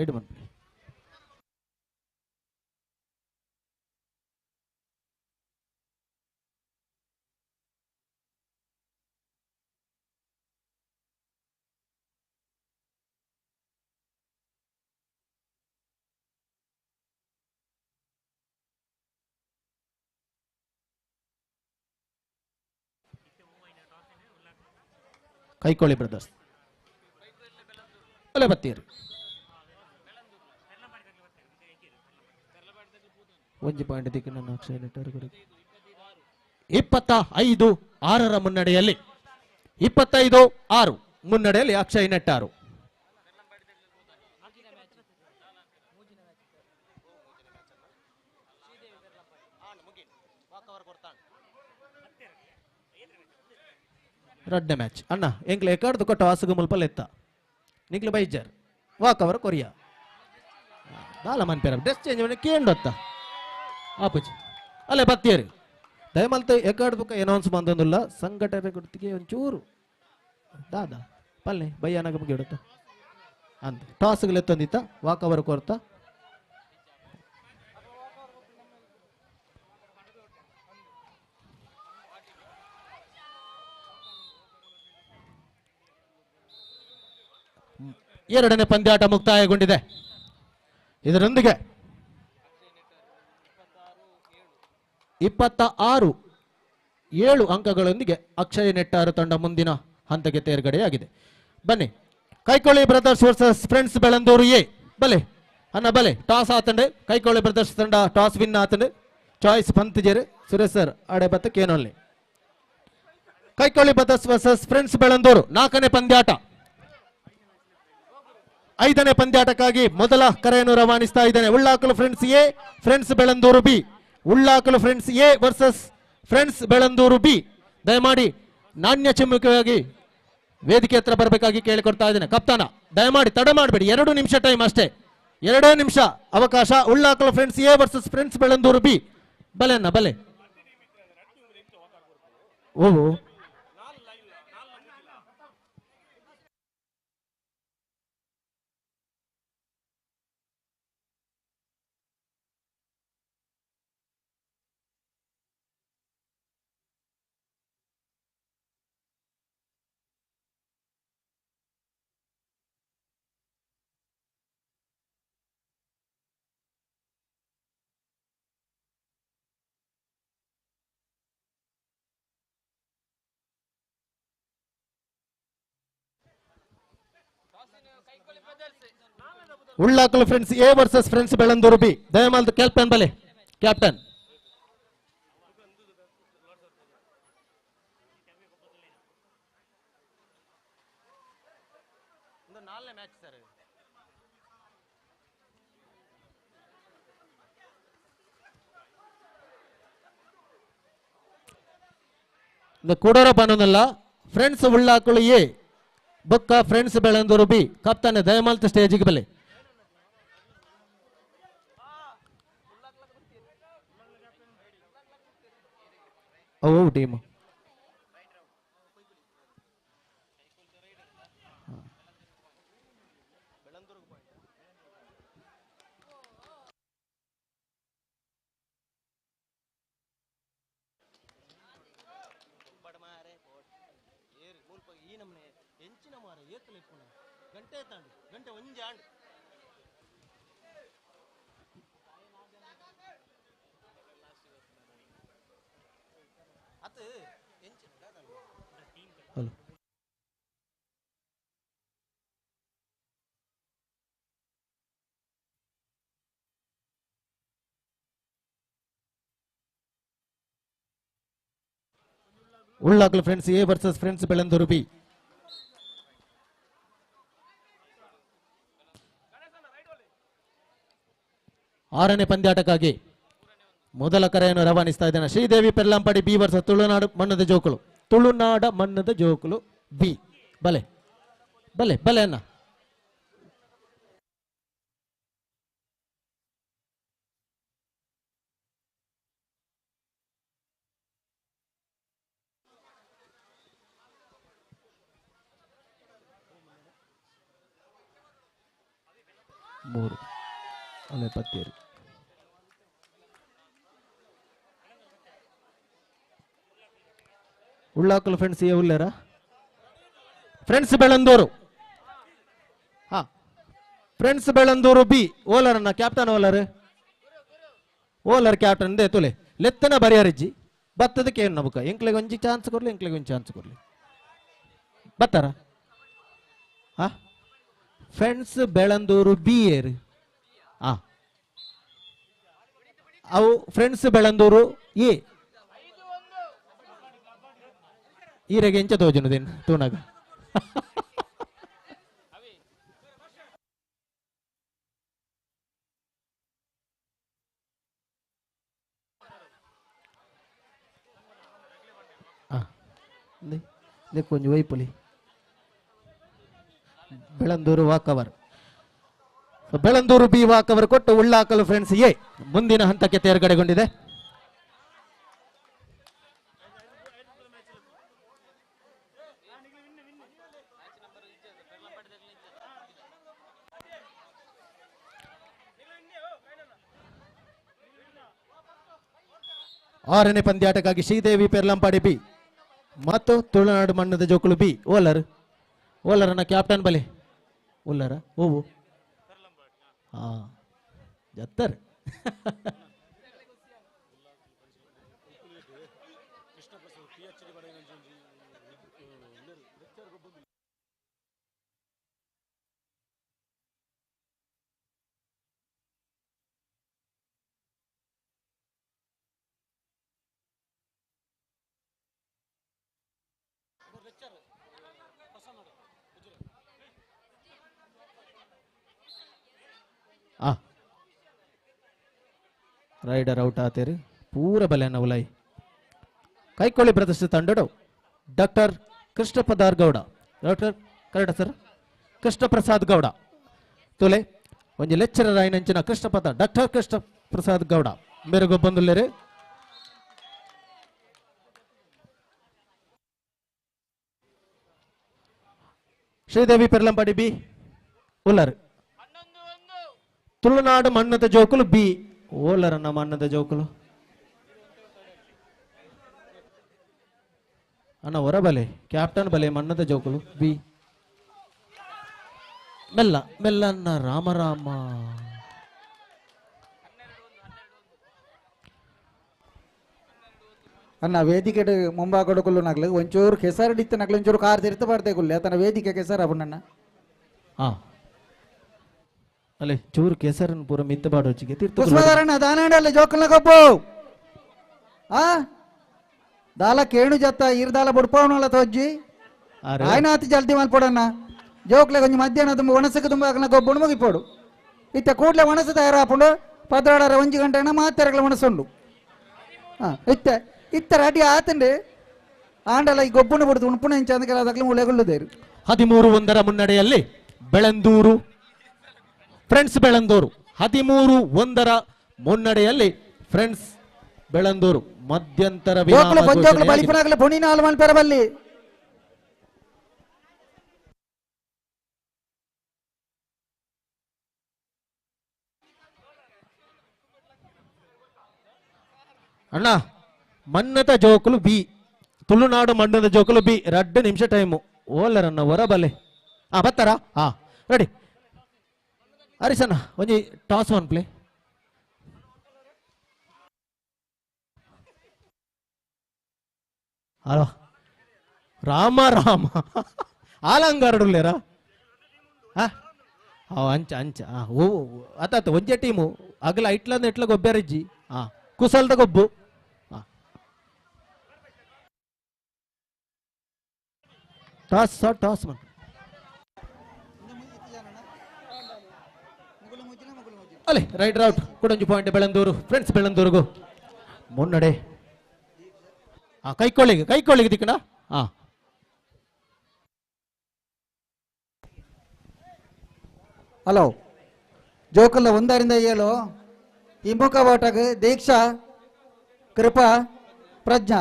S5: ಕೈಕೊಳ್ಳಿ ಬ್ರದರ್ಸ್ ಅಲೆ ಬತ್ತೀರಿ. ಒಂಜಿ ಪಾಯಿಂಟ್ ದಿಕ್ಕು ನನ್ನ ಅಕ್ಷಯ ನೆಟ್ಟರು 25-6 ಮುನ್ನಡೆಯಲ್ಲಿ 25-6 ಮುನ್ನಡೆಯಲ್ಲಿ ಅಕ್ಷಯ್ ನೆಟ್ಟಾರು. ರಡ್ಡೆ ಮ್ಯಾಚ್ ಅಣ್ಣ ಎಂಕ್ಲೆ ಎಕಾಡ್ದು ಕೊಟ್ಟ ವಾಸಗ ಮುಲ್ಪಲ್ ಎತ್ತ ನಿಕ್ಲೆ ಬೈಜರ್ ವಾಕ್ ಅವರ್ ಕೊರಿಯಾ ದಾಲ ಮನ್ಪೇರ ಡ್ರೆಸ್ ಚೇಂಜ್ ಮಾಡಿ ಕೇಂಡೊತ್ತ ಆಪುಜಿ ಅಲ್ಲೇ ಬತ್ತಿಯರಿ ದಯಮಲ್ತ ಎಕಾಡ್ ಬುಕ್ಕ ಎನೌನ್ಸ್ ಬಂದೊಂದಿಲ್ಲ ಸಂಘಟನೆ ಗುರ್ತಿಗೆ ಒಂಚೂರು ದಾದ ಪಲ್ಲೆ ಬಯ್ಯನಾಗ ಮುಗಿಡುತ್ತ ಅಂತ ಟಾಸ್ಗಳು ಎತ್ತಂದಿತ್ತ ವಾಕ್ ಅವರ್ ಕೊರ್ತ ಎರಡನೇ ಪಂದ್ಯಾಟ ಮುಕ್ತಾಯಗೊಂಡಿದೆ. ಇದರೊಂದಿಗೆ 26-7 ಅಂಕಗಳೊಂದಿಗೆ ಅಕ್ಷಯ್ ನೆಟ್ಟಾರು ತಂಡ ಮುಂದಿನ ಹಂತಕ್ಕೆ ತೇರ್ಗಡೆಯಾಗಿದೆ. ಬನ್ನಿ Kaikoli Brothers versus friends Belandur A. ಬಲೆ ಅನ್ನ ಬಲೆ ಟಾಸ್ ಆತಂಡೆ ಕೈಕೊಳ್ಳಿ ಬ್ರದರ್ಸ್ ತಂಡ ಟಾಸ್ ವಿನ್ ಆತಂಡೆ ಚಾಯ್ಸ್ ಪಂತ್ಜೆರೆ ಸುರೇಶ್ ಸರ್ ಆಡೆ ಬತ್ತ ಕೇನೊಲ್ಲಿ. Kaikoli Brothers versus friends Belandur 4ನೇ ಪಂದ್ಯಾಟ. 5ನೇ ಪಂದ್ಯಾಟಕ್ಕಾಗಿ ಮೊದಲ ಕರೆಯನ್ನು ರವಾನಿಸ್ತಾ ಇದ್ದೇನೆ. Ullakalu friends A Friends Belandur B. Ullakalu friends A versus friends Belandur B. ದಯಮಾಡಿ ನಾಣ್ಯ ಚಿಮ್ಮುಖವಾಗಿ ವೇದಿಕೆ ಹತ್ರ ಬರಬೇಕಾಗಿ ಕೇಳಿಕೊಡ್ತಾ ಇದ್ದೇನೆ. ಕಪ್ತಾನ ದಯಮಾಡಿ ತಡ ಮಾಡಬೇಡಿ, 2 ನಿಮಿಷ ಟೈಮ್ ಅಷ್ಟೇ, 2 ನಿಮಿಷ ಅವಕಾಶ. Ullakalu friends A versus friends Belandur B. ಬಲೆ ಅನ್ನ ಬಲೆ ಓ Ullakalu friends A versus friends Belandur B. ದಯಮಾಲ್ದು ಕ್ಯಾಪ್ಟನ್ ಬಲೆ ಕ್ಯಾಪ್ಟನ್. இந்த கூடர பனனல்ல ಫ್ರೆಂಡ್ಸ್ ಉಳ್ಳಾಕಲು ಎ ಬೊಕ್ಕ ಫ್ರೆಂಡ್ಸ್ ಬೆಳಂದೂರು ಬಿ. ಕಪ್ತಾನೆ ದಯಮಾಲ್ತು ಸ್ಟೇಜಿಗೆ ಬಲೆ. ಓ team hello Ullakalu friends A versus friends Belandur B. ಆರನೇ ಪಂದ್ಯಾಟಕ್ಕಾಗಿ ಮೊದಲ ಕರೆಯನ್ನು ರವಾನಿಸ್ತಾ ಇದ್ದಾನೆ ಶ್ರೀದೇವಿ ಪೆರ್ಲಾಂಪಾಡಿ ಬಿ ವರ್ಸಸ್ ತುಳುನಾಡು ಮಣ್ಣದ ಜೋಕುಲು. ತುಳುನಾಡ ಮಣ್ಣದ ಜೋಕುಲು ಬಿ. ಬಲೆ ಬಲೆ ಬಲೆ ಅನ್ನ. ಮೂರು ಅಲೆ ಪತ್ತೇರು ಉಳ್ಳಾಕಲು ಫ್ರೆಂಡ್ಸ್ ಎ ಉಳ್ಳೇರ ಫ್ರೆಂಡ್ಸ್ ಬೆಳಂದೂರು. ಹಾ ಫ್ರೆಂಡ್ಸ್ ಬೆಳಂದೂರು ಬಿ. ಓಲರನ್ನ ಕ್ಯಾಪ್ಟನ್ ಓಲರ್ ಕ್ಯಾಪ್ಟನ್ ದೇ ತುಲೆ ಲೆತ್ತನ ಬರಿಯಾರಿಜ್ಜಿ ಬತ್ತದಕ್ಕೆ ಏನು ನಬಕ ಎಂಕ್ಲೆಗೆ ಒಂಜಿ ಚಾನ್ಸ್ ಕೊಡ್ಲಿ ಎಂಕ್ಲೆಗೆ ಒಂದು ಚಾನ್ಸ್ ಕೊಡ್ಲಿ ಬತ್ತಾರ. ಹಾ ಫ್ರೆಂಡ್ಸ್ ಬೆಳಂದೂರು ಬಿ ಏರು. ಹಾ ಅವು ಫ್ರೆಂಡ್ಸ್ ಬೆಳಂದೂರು ಎ ಈರೆಗೆ ಎಂಚ ತೋಜುನುದೇನು ತೂನಾಗ ಕೊಂಚ ವೈಪುಲಿ ಬೆಳಂದೂರು ವಾಕವರ್. ಬೆಳಂದೂರು ಬಿ ವಾಕವರ್ ಕೊಟ್ಟು ಉಳ್ಳಾಕಲು ಫ್ರೆಂಡ್ಸ್ ಎ ಮುಂದಿನ ಹಂತಕ್ಕೆ ತೇರ್ಗಡೆಗೊಂಡಿದೆ. ಆರನೇ ಪಂದ್ಯಾಟಕ್ಕಾಗಿ ಶ್ರೀದೇವಿ ಪೆರ್ಲಂಪಾಡಿ ಬಿ ಮತ್ತು ತುಳುನಾಡು ಮಣ್ಣದ ಜೋಕುಲು ಬಿ. ಓಲರನ್ನ ಕ್ಯಾಪ್ಟನ್ ಬಲೆ ಉಲ್ಲರ ಓವು ಹಾ ಜತ್ತರ್ ರೈಡರ್ ಔಟ್ ಆತೇರಿ ಪೂರ ಬಲೆಯನ್ನ ಉಲಾಯಿ ಕೈಕೊಳ್ಳಿ ಪ್ರದರ್ಶಿತ ತಂಡಡು doctor Krishnaprasad Gowda. Doctor correct sir Krishnaprasad Gowda ತುಲೆ ಒಂಜಿ ಲೆಕ್ಚರರ್ ಆಯ್ನಂಚಿನ ಡಾಕ್ಟರ್ ಕೃಷ್ಣ ಪ್ರಸಾದ್ ಗೌಡ ಮೇರೆಗೊ ಬಂದುಲ್ಲೇರಿ. ಶ್ರೀದೇವಿ ಪೆರ್ಲಂಪಾಡಿ ಬಿ ಉಲ್ಲರ್. ತುಳುನಾಡು ಮಣ್ಣದ ಜೋಕುಲು ಬಿ. ಓಲರನ್ನ ಮಣ್ಣದ ಜೋಕುಲು ಅಣ್ಣ ಹೊರ ಬಲೆ ಕ್ಯಾಪ್ಟನ್ ಬಲೆ ಮಣ್ಣದ ಜೋಕುಲು ಬಿ. ಮೆಲ್ಲ ಮೆಲ್ಲನ್ನ ರಾಮರಾಮ
S2: ಅನ್ನ ವೇದಿಕೆ ಮುಂಭಾಗಡಕುಲ್ಲು ನಗ್ಲು ಒಂಚೂರು ಕೆಸರು ಡಿತ್ತ ನಗ್ಲು ಒಂಚೂರು ಕಾರ್ ತಿರ್ತ ಬಾರ್ದೆ ಕುಲ್ಲೆ ತನ್ನ ವೇದಿಕೆ ಕೆಸರ ಅವನನ್ನ.
S5: ಹಾ ಅಲ್ಲೇ ಚೂರು ಕೆಸರನ್ನು ಪೂರ ಮಿತ್ತ ಬಾಡೋಚಿಗೆ
S2: ಪುಷ್ಪಧಾರಣ ದಾನಾಡಲ್ಲಿ ಜೋಕಲ್ನ ಕೊಬ್ಬು ಆ ದಾಲ ಕೇಣು ಜತ್ತ ಇರ್ದಾಲ ಬುಡ್ಪವನಲ್ಲ ತೋಜ್ಜಿ ಆಯ್ನಾತಿ ಜಲ್ದಿ ಮಲ್ಪಡಣ್ಣ ಜೋಕ್ಲೆ ಕೊಂಚ ಮಧ್ಯಾಹ್ನ ತುಂಬ ಒಣಸಕ್ಕೆ ತುಂಬ ಹಾಕನ ಗೊಬ್ಬುಂಡು ಮುಗಿಪೋಡು ಇತ್ತ ಕೂಡ್ಲೆ ಒಣಸು ತಯಾರಾಪುಂಡು 16 ಗಂಟೆ ಮಾತೆರಗಳ ಒಣಸುಂಡು ಇತ್ತ ಅಡಿ ಆತಂಡೆ ಆಂಡಲ ಈ ಗೊಬ್ಬುಂಡು ಬಿಡುದು ಉಣ್ಪುಣ ಇಂಚ ಅದಕ್ಕೆ ಉಳೆಗೊಳ್ಳುದೇರು
S5: 13-1 ಮುನ್ನಡೆಯಲ್ಲಿ ಬೆಳಂದೂರು ಫ್ರೆಂಡ್ಸ್ ಬೆಳಂದೂರು 13-1 ಮುನ್ನಡೆಯಲ್ಲಿ ಫ್ರೆಂಡ್ಸ್ ಬೆಳಂದೂರು ಮಧ್ಯಂತರ ವಿರಾಮ
S2: ಬಲಿಪನಾಗಲ ಪುಣಿನ ಆಲ್ಮಲ್ ಪೆರಬಲ್ಲಿ
S5: ಅಣ್ಣ ಮನ್ನತ ಜೋಕುಲು ಬಿ ತುಳುನಾಡು ಮಣ್ಣದ ಜೋಕುಲು ಬಿ 2 ನಿಮಿಷ ಟೈಮು ಓಲರನ್ನ ಹೊರಬಲೆ ಬತ್ತಾರಾ ರೆಡಿ ಹರೀಶಣ್ಣ ಒಂಜಿ toss won play hello Rama Rama ಆಲಂಗಾರಡುಲ್ಲೇರಾ ಅಂಚ ಅಂಚ ಓ ಅತ್ತ ಒಂಜೆ ಟೀಮು ಅಗಲ ಇಟ್ಲಂದ ಎಟ್ಲ ಗೊಬ್ಬರಜ್ಜಿ ಕುಸಲ್ದ ಗೊಬ್ಬು ಟಾಸ್ ಟಾಸ್ ಮನ್ ಅಲ್ಲೇ ರೈಡರ್ ಔಟ್ ಕೊಡೊಂಜಿ ಪಾಯಿಂಟ್ ಬೆಳಂದೂರು ಫ್ರೆಂಡ್ಸ್ ಬೆಳಂದೂರಿಗೂ ಮುನ್ನಡೆ ಕೈಕೊಳ್ಳಿಗೆ ದಿಕ್ಕಣ
S2: ಹಲೋ ಜೋಕಲ್ಲ 1ರಿಂದ 7 ಈ ಮುಖ ಓಟಕ್ಕೆ ದೀಕ್ಷಾ ಕೃಪಾ ಪ್ರಜ್ಞಾ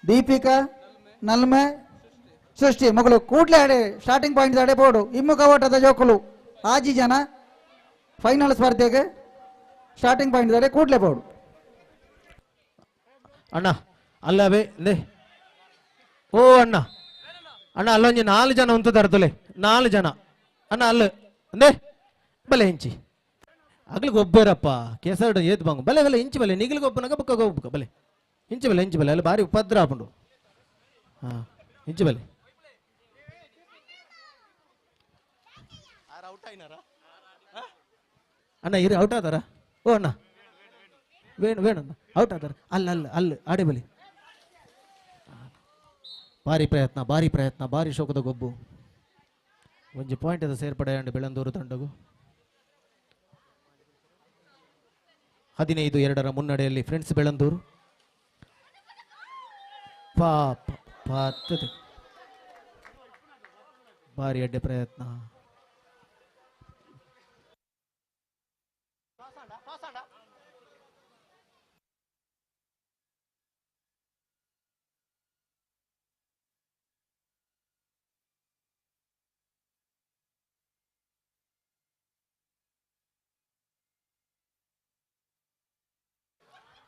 S2: ದೀಪಿಕಾ ನಲ್ಮೆ ಸೃಷ್ಟಿ ಮಗಳು ಕೂಡ್ಲೆ ಆಡೆ ಸ್ಟಾರ್ಟಿಂಗ್ ಪಾಯಿಂಟ್ ಆಡೆ ಬೋರ್ಡು ಹಿಮ್ಮುಖ ಓಟದ ಜೋಕುಲು ಆಜಿ ಜನ ಫೈನಲ್ ಸ್ಪರ್ಧೆಗೆ ಸ್ಟಾರ್ಟಿಂಗ್ ಪಾಯಿಂಟ್ ಆಡೆ ಕೂಡ್ಲೆ ಬೋರ್ಡು
S5: ಅಣ್ಣ ಅಲ್ಲವೇ ಓ ಅಣ್ಣ ಅಲ್ಲೊಂಜಿ 4 ಜನ ಉಂಟು ತರತಲೆ 4 ಜನ ಅಣ್ಣ ಅಲ್ಲ ಬಲೆ ಇಂಚಿ ಅಗ್ಲಿ ಗೊಬ್ಬರಪ್ಪ ಕೆಸರು ಏತ್ ಬಂಗು ಬಲೆ ಇಂಚಿ ಬಲೆ ನಿಗಿಲ್ ಗೊಬ್ಬನಾಗ ಬುಕ್ಕ ಗೊಬ್ಬ ಬಲೆ ಇಂಚಿ ಬಲೆ ಅಲ್ಲಿ ಬಾರಿ ಉಪದ್ರ ಹಾಕೊಂಡು ಇಂಚಿ ಬಲೆ ಅಣ್ಣ ಇರಿ ಔಟ್ ಆದಾರ ಓ ಅಣ್ಣ ವೇಣು ಔಟ್ ಆದಾರ ಅಲ್ಲ ಆಡೆ ಬಲಿ ಭಾರಿ ಪ್ರಯತ್ನ ಭಾರಿ ಶೋಕದ ಗೊಬ್ಬು ಒಂಜಿ ಪಾಯಿಂಟ್ ಅದ ಸೇರ್ಪಡೆ ಬೆಳಂದೂರು ತಂಡಗೂ 15-2 ಮುನ್ನಡೆಯಲ್ಲಿ ಫ್ರೆಂಡ್ಸ್ ಬೆಳಂದೂರು ಭಾರಿ ಅಡ್ಡೆ ಪ್ರಯತ್ನ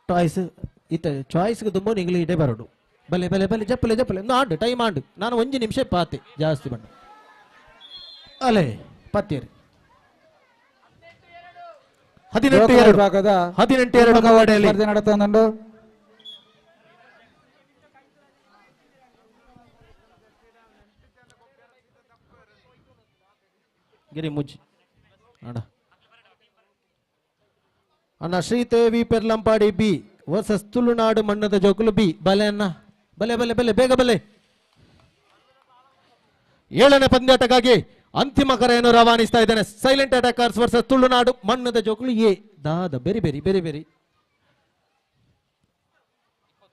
S5: ಚಾಯ್ಸ್ ಇತ್ತ ಚಾಯ್ಸ್ಗೆ ತುಂಬ ನಿಂಗ್ಲಿ ಇಡೇ ಬರೋಡು ಬಲೆ ಜಪ್ಪಲೆ ಆಡು ಟೈಮ್ ಆಡು ನಾನು 1 ನಿಮಿಷ ಪಾತೆ ಜಾಸ್ತಿ ಬಂಡ ಅಲೆ ಪತ್ತೇರಿ 18-2
S2: ಸ್ಪರ್ಧೆ ನಡೆತಂದು
S5: ಗಿರಿ ಮುಜ್ಜಿ ಅಣ್ಣ ಶ್ರೀದೇವಿ ಪೆರ್ಲಂಪಾಡಿ ಬಿ ವರ್ಸಸ್ ತುಳುನಾಡು ಮಣ್ಣದ ಜೋಕುಲು ಬಿ ಬಲೆ ಅಣ್ಣ ಬಲೆ ಬೇಗ ಬಲೆ 7ನೇ ಪಂದ್ಯಾಟಕ್ಕಾಗಿ ಅಂತಿಮ ಕರೆಯನ್ನು ರವಾನಿಸ್ತಾ ಇದ್ದೇನೆ. ಸೈಲೆಂಟ್ ಅಟ್ಯಾಕರ್ಸ್ ವರ್ಸಸ್ ತುಳುನಾಡು ಮಣ್ಣದ ಜೋಕುಲು ಎ ದಾದ berry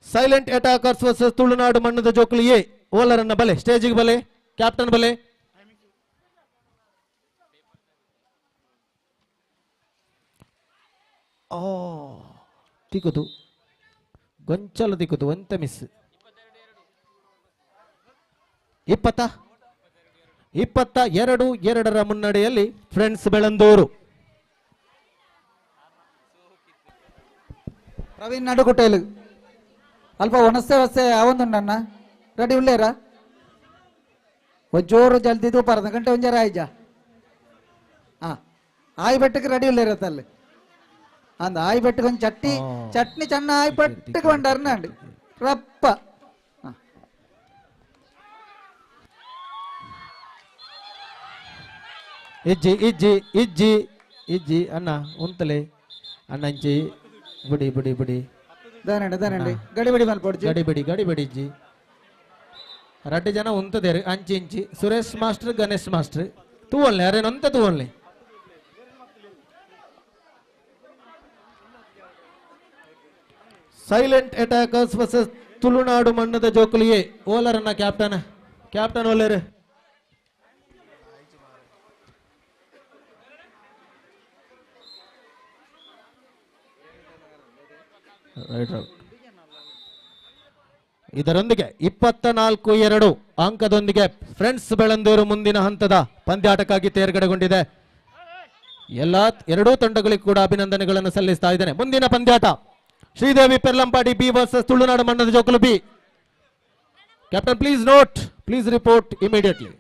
S5: silent attackers versus Tulunadu ಮಣ್ಣದ ಜೋಕುಲು ಎ ಓಲರನ್ನ ಬಲೆ ಸ್ಟೇಜಿಗೆ ಬಲೆ ಕ್ಯಾಪ್ಟನ್ ಬಲೆ ತಿಕ್ಕುದು ಗೊಂಚಲು ತಿಕ್ಕುದು ಒಂತ ಮಿಸ್ 22-2 ಮುನ್ನಡೆಯಲ್ಲಿ ಫ್ರೆಂಡ್ಸ್ ಬೆಳಂದೂರು.
S2: ಪ್ರವೀಣ್ ನಡುಗುಟ್ಟೇಲು ಅಲ್ಪ ಒಣಸೆ ಅವೊಂದುಂಡಣ್ಣ ರೆಡಿ ಉಳ್ಳೇರ ಒಂಚೂರು ಜಲ್ದಿ ತೂಪಾರದ ಗಂಟೆ ಒಂಜಾರ ಆಯ್ಜ ಆಯ್ ಬೆಟ್ಟಕ್ಕೆ ರೆಡಿ ಉಳ್ಳೇರತ್ತಲ್ಲಿ ಅಂದ ಆಯ್ ಬೆಟ್ಟಕ್ಕೆ ಒಂದು ಚಟ್ನಿ ಚೆನ್ನ ಆಯ್ ಬೆಟ್ಟಕ್ಕೆ ಬಂಡಾರ್ನಾಂಡು ರಪ್ಪ
S5: ಇಜ್ಜಿ ಇಜ್ಜಿ ಇಜ್ಜಿ ಇಜ್ಜಿ ಅಣ್ಣ ಉಂತಲೆ ಅಣ್ಣ ಇಂಚಿ ಬಿಡಿ ಬಿಡಿ ಬಿಡಿ
S2: ದಾನಂడి ದಾನಂడి ಗಡಿಬಿಡಿ ಮಲ್ಪೊಡ್ಜಿ
S5: ಗಡಿಬಿಡಿ ಗಡಿಬಿಡಿ ಇಜ್ಜಿ ರಡ್ಡು ಜನ ಉಂತದೇರು ಅಂಚಿ ಇಂಚಿ ಸುರೇಶ್ ಮಾಸ್ಟರ್ ಗಣೇಶ್ ಮಾಸ್ಟರ್ ತೂವಲ್ಲೆ ಅರೇನೊಂತ ತೂವಲ್ಲೆ ಸೈಲೆಂಟ್ ಅಟ್ಯಾಕರ್ಸ್ ವರ್ಸಸ್ ತುಳುನಾಡು ಮಣ್ಣದ ಜೋಕುಲಿಯೇ ಓಲರನ್ನ ಕ್ಯಾಪ್ಟನ್ ಕ್ಯಾಪ್ಟನ್ ಓಲೇರು ಇದರೊಂದಿಗೆ 24-2 ಅಂಕದೊಂದಿಗೆ ಫ್ರೆಂಡ್ಸ್ ಬೆಳಂದೂರು ಮುಂದಿನ ಹಂತದ ಪಂದ್ಯಾಟಕ್ಕಾಗಿ ತೇರ್ಗಡೆಗೊಂಡಿದೆ. ಎರಡೂ ತಂಡಗಳಿಗೂ ಕೂಡ ಅಭಿನಂದನೆಗಳನ್ನು ಸಲ್ಲಿಸ್ತಾ ಇದ್ದೇನೆ. ಮುಂದಿನ ಪಂದ್ಯಾಟ ಶ್ರೀದೇವಿ ಪೆರ್ಲಂಪಾಡಿ ಬಿ ವರ್ಸಸ್ ತುಳುನಾಡು ಮಣ್ಣದ ಜೋಕುಲು B. Captain please note, please report immediately.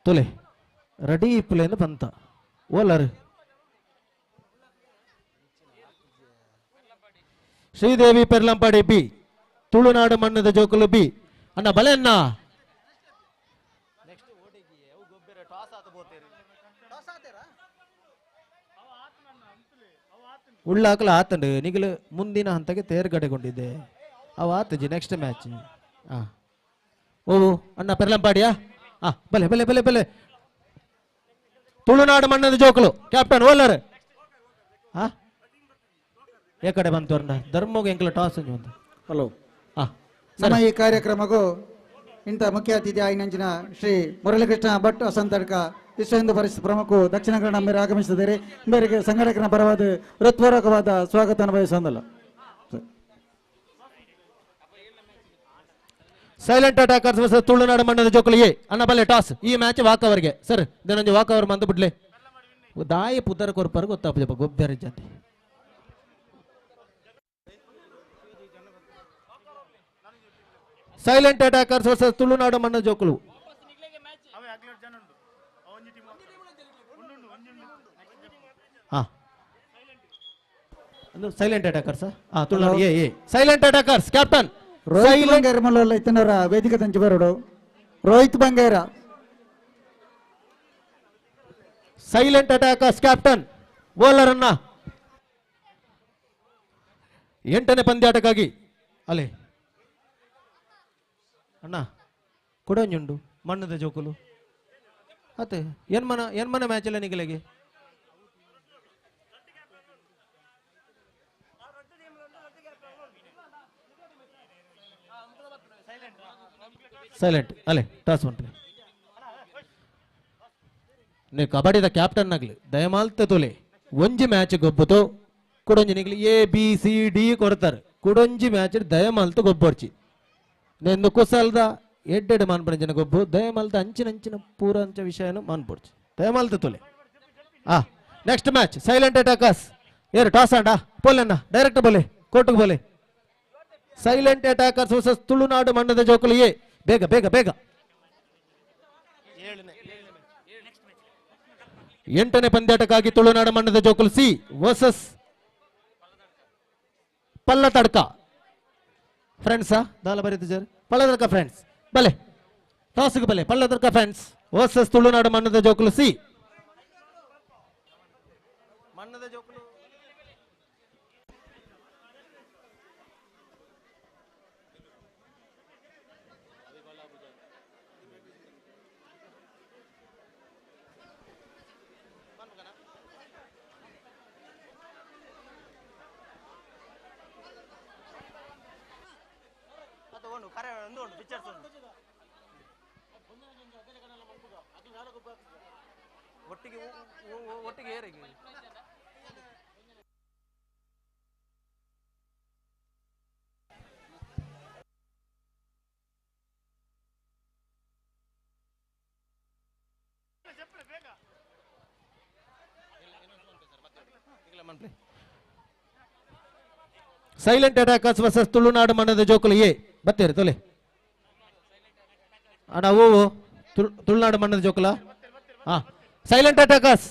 S5: ತೊಲೆ ರೆಡಿ ಇಪ್ಪಲೇನು ಬಂತ ಓಲರ್ ಶ್ರೀದೇವಿ ಪೆರ್ಲಂಪಾಡಿ ಬಿ ತುಳುನಾಡು ಮಣ್ಣದ ಜೋಕುಲು ಬಿ ಅಣ್ಣ ಬಲೆ ಅಣ್ಣ ಉಳ್ಳಾಕಲ ಆತಂಡು ನಿಗಲು ಮುಂದಿನ ಹಂತಕ್ಕೆ ತೇರ್ಗಡೆಗೊಂಡಿದೆ ಅವ ಆತಜಿ ನೆಕ್ಸ್ಟ್ ಮ್ಯಾಚ್. ಓ ಅಣ್ಣ ಪೆರ್ಲಂಪಾಡಿಯಾ ಬಲೆ ಬಲೆ ಬಲೆ ಬಲೆ ತುಳುನಾಡು ಮಣ್ಣದ ಜೋಕುಲು ಕ್ಯಾಪ್ಟನ್ ಓಲರ್ ఏ ಕಡೆ ಬಂತು ಅರ್ನ ಧರ್ಮೋಗ ಎಂಕಲ ಟಾಸ್ ಒಂದು
S2: ಹಲೋ ನಮ್ಮ ಈ ಕಾರ್ಯಕ್ರಮಕ್ಕೂ ಇಂಥ ಮುಖ್ಯ ಅತಿಥಿ ಆಯ್ನಂಚಿನ ಶ್ರೀ ಮುರಳೀಕೃಷ್ಣ ಭಟ್ ಅಸಂತಡ್ಕ ವಿಶ್ವ ಹಿಂದೂ ಪರಿಷತ್ ಪ್ರಮುಖ ದಕ್ಷಿಣ ಕನ್ನಡ ಮೇರೆ ಆಗಮಿಸಿದ್ದಾರೆ. ಮೇರೆಗೆ ಸಂಘಟಕನ ಪರವಾದ ಹೃತ್ಪೂರ್ವಕವಾದ ಸ್ವಾಗತ ಅನುಭವಿಸಂದಲ್ಲ.
S5: ಸೈಲೆಂಟ್ ಅಟ್ಯಾಕರ್ಸ್ ವರ್ಸಸ್ ತುಳುನಾಡು ಮಣ್ಣದ ಜೋಕುಲು ಎ ಅಣ್ಣ ಬಲ್ಲೆ ಟಾಸ್ ಈ ಮ್ಯಾಚ್ ವಾಕ್ ಅವರ್ಗೆ ಸರ್ ದಿನಂಜೆ ವಾಕ್ ಅವರ್ ಮಂದು ಬಿಡ್ಲೆ ದಾಯಿ ಪುದರ ಕೊರ್ಪರ್ ಗೊತ್ತಾಪ ಗೊಬ್ಬರ ಜೊತೆ ಸೈಲೆಂಟ್ ಅಟ್ಯಾಕರ್ಸ್ ವರ್ಸಸ್ ತುಳುನಾಡು ಮಣ್ಣದ ಜೋಕುಲು silent attackers Tulunadu A silent attackers captain
S2: Rohit Bangera ಮಲ್ಲ ಇತ್ತನವರ ವೇದಿಕೆ ತಂಚಿ ಬರೋಡು Rohit Bangera
S5: silent attackers captain ಬೌಲರ್ ಅನ್ನ 8ನೇ ಪಂದ್ಯಾಟಕ್ಕಾಗಿ ಅಲೆ ಅಣ್ಣ ಕೊಡೊಂಜುಂಡು ಮಣ್ಣದ ಜೋಕುಲು ಅತ್ತೆ ಏನ್ಮನ ಮ್ಯಾಚ್ ಎಲ್ಲ ನಿಗಲೆಗೆ ಸೈಲೆಂಟ್ ಅಲೆ ಟಾಸ್ ಉಂಟು ನೀ ಕಬಡ್ಡಿದ ಕ್ಯಾಪ್ಟನ್ ಆಗ್ಲಿ ದಯಮಾಲ್ತೆ ತೊಲೆ ಒಂಜಿ ಮ್ಯಾಚ್ ಗೊಬ್ಬುತು ಕುಡೊಂಜಿ ನಿಗ್ಲಿ ABCD ಕೊಡ್ತಾರೆ ಕುಡೊಂಜಿ ಮ್ಯಾಚ್ ದಯಮಾಲ್ತು ಗೊಬ್ಬರ್ಚಿ ನೆಂದು ಕುಸಲ್ದ ಎಡ್ಡೆಡ್ ಮಾನ್ಪಡಿಂಚಿನ ಗೊಬ್ಬು ದಯಮಾಲ್ತ ಅಂಚಿನ ಪೂರ ಅಂಚ ವಿಷಯನು ಮಾನ್ಪಡ್ಚಿ ದಯಮಾಲ್ತು ತೊಲೆ ನೆಕ್ಸ್ಟ್ ಮ್ಯಾಚ್ ಸೈಲೆಂಟ್ ಅಟ್ಯಾಕರ್ಸ್ ಏರು ಟಾಸ್ ಆಂಡ ಪೋಲೆನ್ನ ಡೈರೆಕ್ಟ್ ಬೋಲೆ ಕೋರ್ಟ್ಗೆ ಬೋಲೆ ಸೈಲೆಂಟ್ ಅಟ್ಯಾಕರ್ಸ್ ವರ್ಸಸ್ ತುಳುನಾಡು ಮಣ್ಣದ ಜೋಕುಲು ಎ ಬೇಗ ಬೇಗ ಬೇಗ 8ನೇ ಪಂದ್ಯಾಟಕ್ಕಾಗಿ ತುಳುನಾಡು ಮಣ್ಣದ ಜೋಕುಲು ಸಿ ವರ್ಸಸ್ ಪಲ್ಲತಡ್ಕ ಫ್ರೆಂಡ್ಸಾ ದಾಲ ಬರೀತು ಜರ್ ಪಲ್ಲತಡ್ಕ ಫ್ರೆಂಡ್ಸ್ ಬಲೆ ಟಾಸ್ಗೆ ಬಲೆ ಪಲ್ಲತಡ್ಕ ಫ್ರೆಂಡ್ಸ್ ವರ್ಸಸ್ ತುಳುನಾಡು ಮಣ್ಣದ ಜೋಕುಲು ಸಿ ಮಣ್ಣದ ಜೋಕುಲು ಒಟ್ಟಿಗೆ ಏರಿಗೆ ಸೈಲೆಂಟ್ ಅಟ್ಯಾಕರ್ಸ್ ವರ್ಸಸ್ ತುಳುನಾಡು ಮಣ್ಣದ ಜೋಕುಲು ಎ ಬತ್ತೇರಿ ತೊಲೆ ಅಣ್ಣ ಓ ತುಳುನಾಡು ಮಣ್ಣದ ಜೋಕುಲ ಸೈಲೆಂಟ್ ಅಟ್ಯಾಕರ್ಸ್.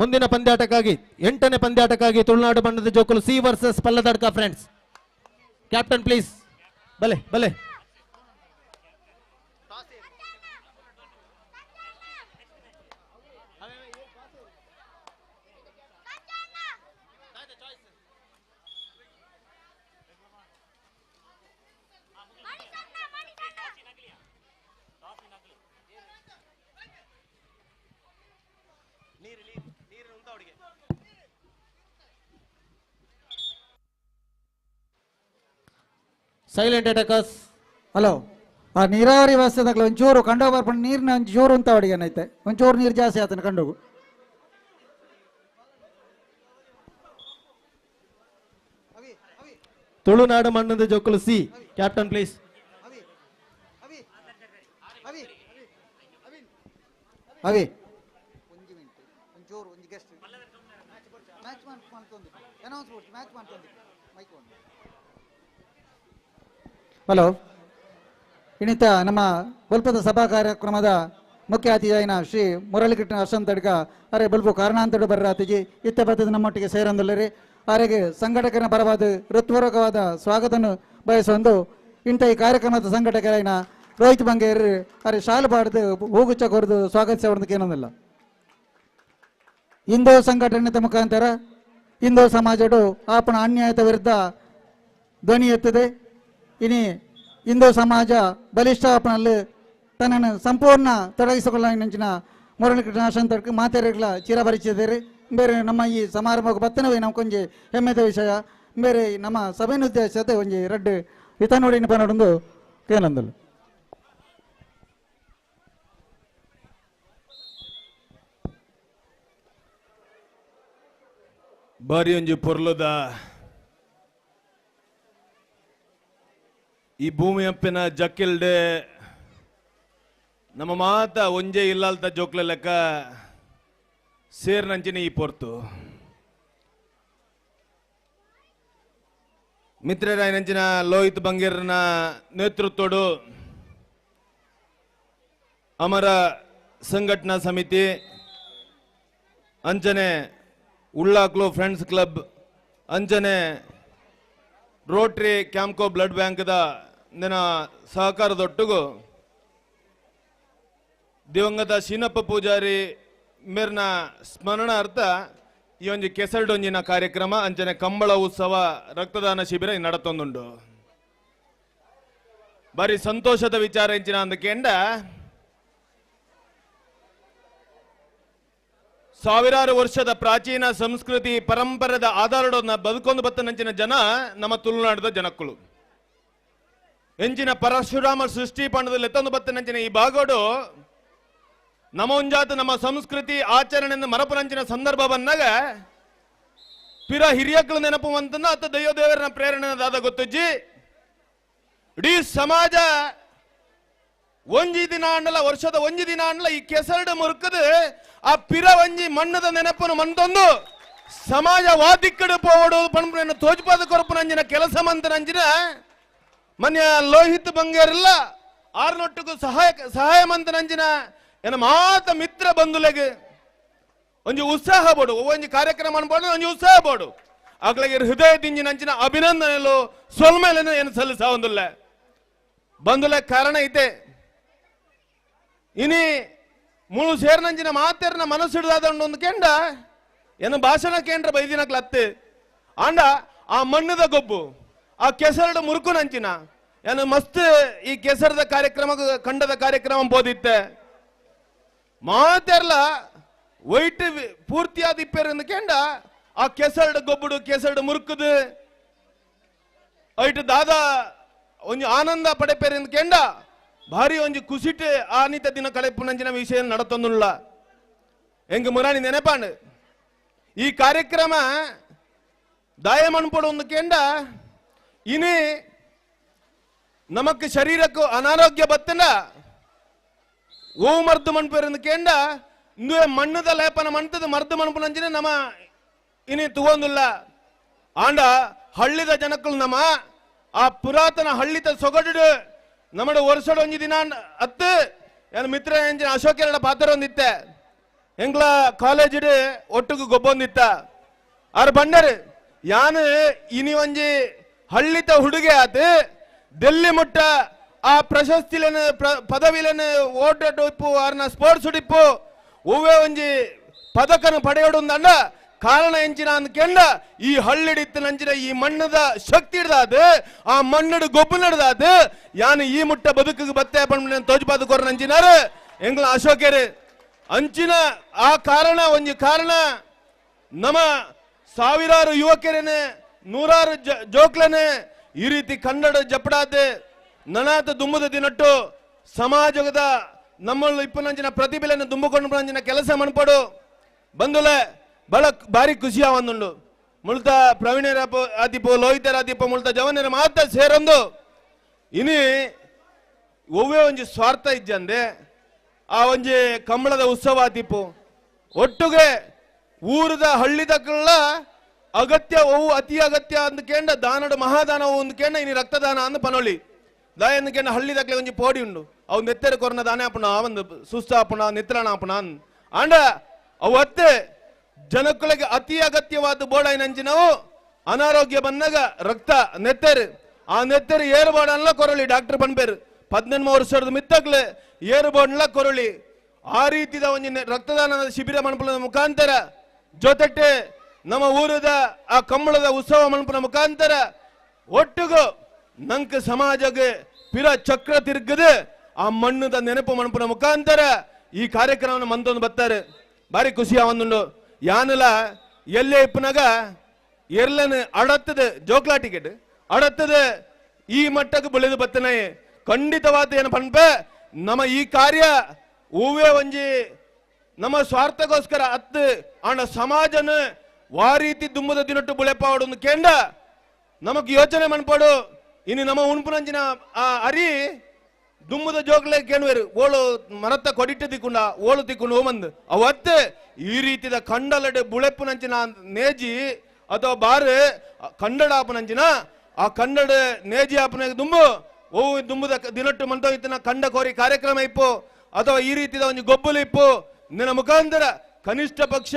S5: ಮುಂದಿನ ಪಂದ್ಯಾಟಕ್ಕಾಗಿ 8ನೇ ಪಂದ್ಯಾಟಕ್ಕಾಗಿ ತುಳುನಾಡು ಬಣ್ಣದ ಜೋಕುಲು C versus Palladadka friends. Captain please. ಬಲೆ ಬಲೆ. Silent Attackers.
S2: ಹಲೋ, ಆ ನೀರಾವರಿ ವ್ಯವಸ್ಥೆದಾಗಲ ಒಂಚೂರು ಕಂಡು ಬರ್ಕೊಂಡು ನೀರಿನ ಒಂಚೂರು ಅಂತ ಅಡಿಗೆ ಏನೈತೆ, ಒಂಚೂರು ನೀರು ಜಾಸ್ತಿ ಆತನ ಕಂಡೋಗು.
S5: ತುಳುನಾಡು ಬಣ್ಣದ ಜೋಕುಲು ಸಿ. Captain please.
S2: ಅವಿ ಹಲೋ, ಇನ್ನಿತ ನಮ್ಮ ಬಲ್ಪದ ಸಭಾ ಕಾರ್ಯಕ್ರಮದ ಮುಖ್ಯ ಅತಿಥಿಯಾಯಿನ ಶ್ರೀ ಮುರಳಿಕೃಷ್ಣ ಅರ್ಶಂತಡ್ಕ ಅರೆ ಬಲ್ಪು ಕಾರಣಾಂತಡು ಬರ್ರಾತಿಜಿ ಇತ್ತ ಬತ್ತದ ನಮ್ಮೊಟ್ಟಿಗೆ ಸೇರೊಂದುಲ್ಲರಿ. ಅವರಿಗೆ ಸಂಘಟಕರ ಪರವಾದ ಹೃತ್ಪೂರ್ವಕವಾದ ಸ್ವಾಗತವನ್ನು ಬಯಸೊಂದು ಇಂಥ ಈ ಕಾರ್ಯಕ್ರಮದ ಸಂಘಟಕರಾಯಿನ ರೋಹಿತ್ ಬಂಗೇರ್ ಅರೆ ಶಾಲು ಪಾಡ್ದು ಹೂಗುಚ್ಚ ಕೊರೆದು ಸ್ವಾಗತಿಸೋದಕ್ಕೆ ಏನೊಂದಿಲ್ಲ. ಹಿಂದೂ ಸಂಘಟನೆ ಮುಖಾಂತರ ಹಿಂದೂ ಸಮಾಜಡು ಆಪಣ ಅನ್ಯಾಯದ ವಿರುದ್ಧ ಧ್ವನಿ ಎತ್ತದೆ. ಇನಿ ಹಿಂದೂ ಸಮಾಜ ಬಲಿಷ್ಠ ಆಪಣಲ್ಲಿ ತನ್ನನ್ನು ಸಂಪೂರ್ಣ ತೊಡಗಿಸಿಕೊಳ್ಳಿನ ಮುರಳಿಕೃಷ್ಣ ಅರ್ಶಂತಡ್ಕ ಮಾತೆರೆಗಳ ಚಿರಪರಿಚಿದ್ದಾರೆ. ಬೇರೆ ನಮ್ಮ ಈ ಸಮಾರಂಭಕ್ಕೆ ಬತ್ತನವೇ ನಾವು ಕೊಂಚ ಹೆಮ್ಮೆದ ವಿಷಯ. ಬೇರೆ ನಮ್ಮ ಸಭೆನ ಉದ್ದೇಶತೆ ಒಂಜಿ ರಡ್ಡು ಇತ ನೋಡಿ ಪನೊಂದು ಕೇನಂದಲು.
S4: ಬಾರಿ ಒಂಜಿ ಪೊರ್ಲುದ ಈ ಭೂಮಿ ಅಪ್ಪಿನ ಜಕ್ಕಿಲ್ಡೆ ನಮ್ಮ ಮಾತ ಒಂಜೆ ಇಲ್ಲಲ್ತ ಜೋಕ್ಲ ಲೆಕ್ಕ ಸೇರ್ನಂಚಿನ ಈ ಪೊರ್ತು ಮಿತ್ರರಾಯನಂಚಿನ ಲೋಹಿತ್ ಬಂಗೇರ್ನ ನೇತೃತ್ವಡು ಅಮರ ಸಂಘಟನಾ ಸಮಿತಿ ಅಂಚನೆ ಉಳ್ಳಾಕ್ಲು ಫ್ರೆಂಡ್ಸ್ ಕ್ಲಬ್ ಅಂಚನೆ ರೋಟ್ರಿ ಕ್ಯಾಂಪ್ಕೋ ಬ್ಲಡ್ ಬ್ಯಾಂಕ್ದ ನಿನ್ನ ಸಹಕಾರದೊಟ್ಟಿಗೂ ದಿವಂಗತ ಶೀನಪ್ಪ ಪೂಜಾರಿ ಮೇರ್ನ ಸ್ಮರಣಾರ್ಥ ಈ ಒಂದು ಕೆಸಲ್ಡೊಂಜಿನ ಕಾರ್ಯಕ್ರಮ ಅಂಚನೆ ಕಂಬಳ ಉತ್ಸವ ರಕ್ತದಾನ ಶಿಬಿರ ನಡತೊಂದುಂಡು. ಬಾರಿ ಸಂತೋಷದ ವಿಚಾರ ಇಂಚಿನ ಅಂದಕೇಂಡ ಸಾವಿರಾರು ವರ್ಷದ ಪ್ರಾಚೀನ ಸಂಸ್ಕೃತಿ ಪರಂಪರೆದ ಆಧಾರಡನ್ನ ಬದುಕೊಂಡು ಬತ್ತನಂಚಿನ ಜನ ನಮ್ಮ ತುಳುನಾಡದ ಜನಕ್ಕಳು ಎಂಚಿನ ಪರಶುರಾಮ ಸೃಷ್ಟಿ ಪಂಡದಲ್ಲಿ ಎತ್ತೊಂದು ಬತ್ತನಂಚಿನ ಈ ಭಾಗೋಡು ನಮ್ಮ ಒಂಜಾತ ನಮ್ಮ ಸಂಸ್ಕೃತಿ ಆಚರಣೆಯನ್ನು ಮರಪುರಂಚಿನ ಸಂದರ್ಭ ಬಂದಾಗ ಪಿರ ಹಿರಿಯಕ್ಕಳು ನೆನಪು ಅಂತಂದ ಅತ್ತ ದೈವ ದೇವರನ ಪ್ರೇರಣೆದಾದ ಗೊತ್ತಜ್ಜಿ ಇಡೀ ಸಮಾಜ ಒಂಜಿ ದಿನ ಅಂಡಲ ವರ್ಷದ ಒಂಜಿ ದಿನ ಅಂಡಲ ಈ ಕೆಸರಡು ಮುರುಕದ ಆ ಪಿರ ಒಂಜಿ ಮಣ್ಣದ ನೆನಪನ್ನು ಮಂತೊಂದು ಸಮಾಜ ವಾದಿಕ್ಕಡು ಪೋವಡು ಪಣಪನ ತೋಜ್ಪಾದ ಕೊರಪನಂಜಿನ ಕೆಲಸ ಮಂತನಂಜಿನ ಮನ್ಯ ಲೋಹಿತ್ ಬಂಗೇರಿಲ್ಲ ಆರ್ನೊಟ್ಟಿಗೂ ಸಹಾಯ ಮಂತನಂಜಿನ ಏನ ಮಾತ ಮಿತ್ರ ಬಂಧುಲೆಗೆ ಒಂಜಿ ಉತ್ಸಾಹ ಬೋಡು ಒಂಜಿ ಕಾರ್ಯಕ್ರಮ ಅನ್ಬೋದು ಒಂಜಿ ಉತ್ಸಾಹ ಬೋಡು ಆಗ್ಲಿಗೆ ಹೃದಯದಿಂಜಿನಂಚಿನ ಅಭಿನಂದನೆಲು ಸೊಲ್ಮೇಲೆ ಏನು ಸಲ್ಲಿಸ ಒಂದಿಲ್ಲ ಬಂಧುಲೆ ಕಾರಣ ಐತೆ ಇನಿ ಮುಳು ಸೇರ್ನಂಚಿನ ಮಾತೇರ್ನ ಮನಸ್ಸಿಡ್ದಾದ ಒಂದು ಕೆಂಡ ಏನು ಭಾಷಣ ಕೇಂದ್ರ ಬೈದಿನಕ್ಲ ಅತ್ತೆ ಆಂಡ ಆ ಮಣ್ಣದ ಗೊಬ್ಬು ಆ ಕೆಸರಡು ಮುರುಕು ನಂಚಿನ ಏನು ಮಸ್ತ್ ಈ ಕೆಸರದ ಕಾರ್ಯಕ್ರಮ ಕಂಡದ ಕಾರ್ಯಕ್ರಮ ಬೋದಿತ್ತೆ ಮಾತೆರ್ಲ ವೈಟ್ ಪೂರ್ತಿಯಾದ ಇಪ್ಪೇರು ಕೆಂಡ ಆ ಕೆಸರಡು ಗೊಬ್ಬುಡು ಕೆಸರಡು ಮುರುಕುದು ಐಟ್ ದಾದ ಒಂಜಿ ಆನಂದ ಪಡೆಪೇರು ಕೆಂಡ ಭಾರಿ ಒಂಜಿ ಕುಸಿಟ್ ಆನಿತ ದಿನ ಕಳೆಪುನಂಚಿನ ವಿಷಯ ನಡತೊಂದುಲ್ಲ ಎಂಗ ಮುರಾಣಿ ನೆನಪಾಂಡ್ ಈ ಕಾರ್ಯಕ್ರಮ ದಾಯ ಮಣ್ಪಡು ಒಂದು ಕೆಂಡ ಇನಿ ನಮಕ್ ಶರೀರಕ್ಕೂ ಅನಾರೋಗ್ಯ ಬತ್ತಂಡ ಓ ಮರ್ದು ಮಣ್ಪೇರು ಕೆಂಡ ಇಂದು ಮಣ್ಣದ ಲೇಪನ ಮಣ್ತದ ಮರ್ದು ಮಣ್ಪುನಂಚಿನ ನಮ್ಮ ಇನಿ ತಗೊಂದಿಲ್ಲ ಆಂಡ ಹಳ್ಳಿದ ಜನಕ್ಕಳು ನಮ್ಮ ಆ ಪುರಾತನ ಹಳ್ಳಿದ ಸೊಗಡು നമ്മുടെ ವರ್ಷದ ಒಂಜಿ ದಿನ ಅತ್ತು ಏನು ಮಿತ್ರ ಎಂಜಿನ ಅಶೋಕ್ ಎರಡ ಪಾತ್ರ ಒಂದಿತ್ತೆ ಎಂಗ್ಲ ಕಾಲೇಜ್ ಒಟ್ಟಿಗೆ ಗೊಬ್ಬೊಂದಿತ್ತ ಅವ್ರ ಬಂಡರು ಯಾನು ಇನಿ ಒಂಜಿ ಹಳ್ಳಿತ ಹುಡುಗೆ ಆತು ಡೆಲ್ಲಿ ಮುಟ್ಟ ಆ ಪ್ರಶಸ್ತಿಲೇನು ಪದವಿಲೇನು ಓಟು ಅವ್ರನ್ನ ಸ್ಪೋರ್ಟ್ಸ್ ಉಡಿಪ್ಪು ಒವ್ವೇ ಒಂಜಿ ಪದಕನು ಪಡೆಯೋಡುಂದಂಡ ಕಾರಣ ಎಂಚಿನ ಅಂದ್ಕೆಂಡ ಈ ಹಳ್ಳಿಡಿತ್ತು ನಂಚಿನ ಈ ಮಣ್ಣದ ಶಕ್ತಿ ಹಿಡ್ದಾದು ಆ ಮಣ್ಣಡು ಗೊಬ್ಬು ನಡೆದಾದು ಯಾನು ಈ ಮುಟ್ಟ ಬದುಕಿಗೆ ಬತ್ತೆ ಬಂದ ತೋಜ್ಪಾದ ಕೊರ ನಂಚಿನಾರು ಎಂಗ್ಲ ಅಶೋಕರು ಅಂಚಿನ ಆ ಕಾರಣ ಒಂಜಿ ಕಾರಣ ನಮ್ಮ ಸಾವಿರಾರು ಯುವಕರೇನೆ ನೂರಾರು ಜೋಕ್ಲನೆ ಈ ರೀತಿ ಕನ್ನಡ ಜಪಡಾದೆ ನನಾತ ದುಂಬದ ದಿನಟ್ಟು ಸಮಾಜದ ನಮ್ಮಲ್ಲಿ ಇಪ್ಪನಂಚಿನ ಪ್ರತಿಭೆಯನ್ನು ದುಂಬಿಕೊಂಡು ಬಂದಿನ ಕೆಲಸ ಮನ್ಪಡು ಬಂದುಲೆ ಬಹಳ ಭಾರಿ ಖುಷಿ ಆವಂದುಂಡು ಮುಳ್ತ ಪ್ರವೀಣರ ಆದಿಪು ಲೋಹಿತರ ಆದಿಪು ಮುಳ್ತ ಜವನರ ಮಾತ ಸೇರೊಂದು ಇನಿ ಒವ್ವೇ ಒಂಜಿ ಸ್ವಾರ್ಥ ಇಜ್ಜಂದೆ ಆ ಒಂಜಿ ಕಂಬಳದ ಉತ್ಸವ ಆದಿಪು ಒಟ್ಟುಗೆ ಊರದ ಹಳ್ಳಿದಕ್ಕೆಲ್ಲ ಅಗತ್ಯ ಅವು ಅತಿ ಅಗತ್ಯ ಅಂದ್ಕೇಂಡ ದಾನಡು ಮಹಾದಾನ ಅಂದ್ಕೇಂಡ ಇನಿ ರಕ್ತದಾನ ಅಂದ್ ಪನೊಳಿ ದಾಯ ಅಂದ್ಕೇಂಡ ಹಳ್ಳಿದಕ್ಲೆ ಒಂಜಿ ಪೋಡಿ ಉಂಡು ಅವು ನೆತ್ತೆರ ಕೊರನ ದಾನ ಆಪುಣ ಒಂದು ಸುಸ್ತ ಆಪುಣ ನಿತ್ರಣ ಆಪುಣ ಅಂಡ ಅವು ಅತ್ತೆ ಜನಕ್ಕಳಿಗೆ ಅತಿ ಅಗತ್ಯವಾದ ಬೋಡಾಯಿನಂಚಿನವು ಅನಾರೋಗ್ಯ ಬಂದಾಗ ರಕ್ತ ನೆತ್ತೆರು ಆ ನೆತ್ತೆರು ಏರು ಬೋಡನ್ಲ ಕೊರಳಿ ಡಾಕ್ಟರ್ ಪನ್ಪೇರು 18 ವರ್ಷದ ಮಿತ್ತಗ್ಲೆ ಏರು ಬೋಡ್ಲ ಕೊರಳಿ ಆ ರೀತಿದ ಒಂಜಿ ರಕ್ತದಾನದ ಶಿಬಿರ ಮನ್ಪುಲ ಮುಖಾಂತರ ಜೊತೆಟ್ಟೆ ನಮ್ಮ ಊರದ ಆ ಕಂಬಳದ ಉತ್ಸವ ಮನ್ಪುನ ಮುಖಾಂತರ ಒಟ್ಟುಗು ನಂಕ ಸಮಾಜಗೆ ಪಿರ ಚಕ್ರ ತಿರುಗದೆ ಆ ಮಣ್ಣದ ನೆನಪು ಮನ್ಪುನ ಮುಖಾಂತರ ಈ ಕಾರ್ಯಕ್ರಮವನ್ನು ಮಂದೊಂದು ಬರ್ತಾರೆ ಬಾರಿ ಖುಷಿ ಆವಂದುಂಡು ಯಾನಲ ಎಲ್ಲೇ ಇಪ್ಪನಾಗ ಎರ್ಲನ್ ಅಡತ್ತದೆ ಜೋಕ್ಲಾ ಟಿಕೆಟ್ ಅಡತ್ತದೆ ಈ ಮಟ್ಟಕ್ಕೆ ಬೆಳೆದು ಬತ್ತನೆ ಖಂಡಿತವಾದ ಏನು ಪನ್ಪೆ ನಮ್ಮ ಈ ಕಾರ್ಯ ಹೂವೇ ಒಂಜಿ ನಮ್ಮ ಸ್ವಾರ್ಥಗೋಸ್ಕರ ಅತ್ತು ಆಂಡ ಸಮಾಜನ ವಾ ರೀತಿ ದುಂಬದ ದಿನಟ್ಟು ಬುಳೆಪಾವಡು ಕೇಂಡ ನಮಗ್ ಯೋಚನೆ ಮನ್ಪಡು ಇನ್ನು ನಮ್ಮ ಉಣ್ಪುನಂಚಿನ ಆ ಅರಿ ದುಮ್ಮದ ಜೋಗ್ಲೆ ಕೇಳುವರು ಓಳು ಮರತ್ತ ಕೊಡಿಟ್ಟು ತಿಕ್ಕೊಂಡ ಓಳು ತಿಕ್ಕೊಂಡು ಹೋಮಂದು ಅವತ್ತು ಈ ರೀತಿದ ಕಂಡಲಡೆ ಬುಳೆಪ್ಪುನಂಚಿನ ನೇಜಿ ಅಥವಾ ಬಾರು ಕಂಡಡ ಆಪನಂಚಿನ ಆ ಕನ್ನಡ ನೇಜಿ ಆಪನ ದುಂಬು ಓ ದುಂಬದ ದಿನಟ್ಟು ಮಂತ ಇತ್ತಿನ ಕಂಡ ಕೋರಿ ಕಾರ್ಯಕ್ರಮ ಇಪ್ಪು ಅಥವಾ ಈ ರೀತಿದ ಒಂದು ಗೊಬ್ಬಲು ಇಪ್ಪು ನಿನ್ನ ಮುಖಾಂತರ ಕನಿಷ್ಠ ಪಕ್ಷ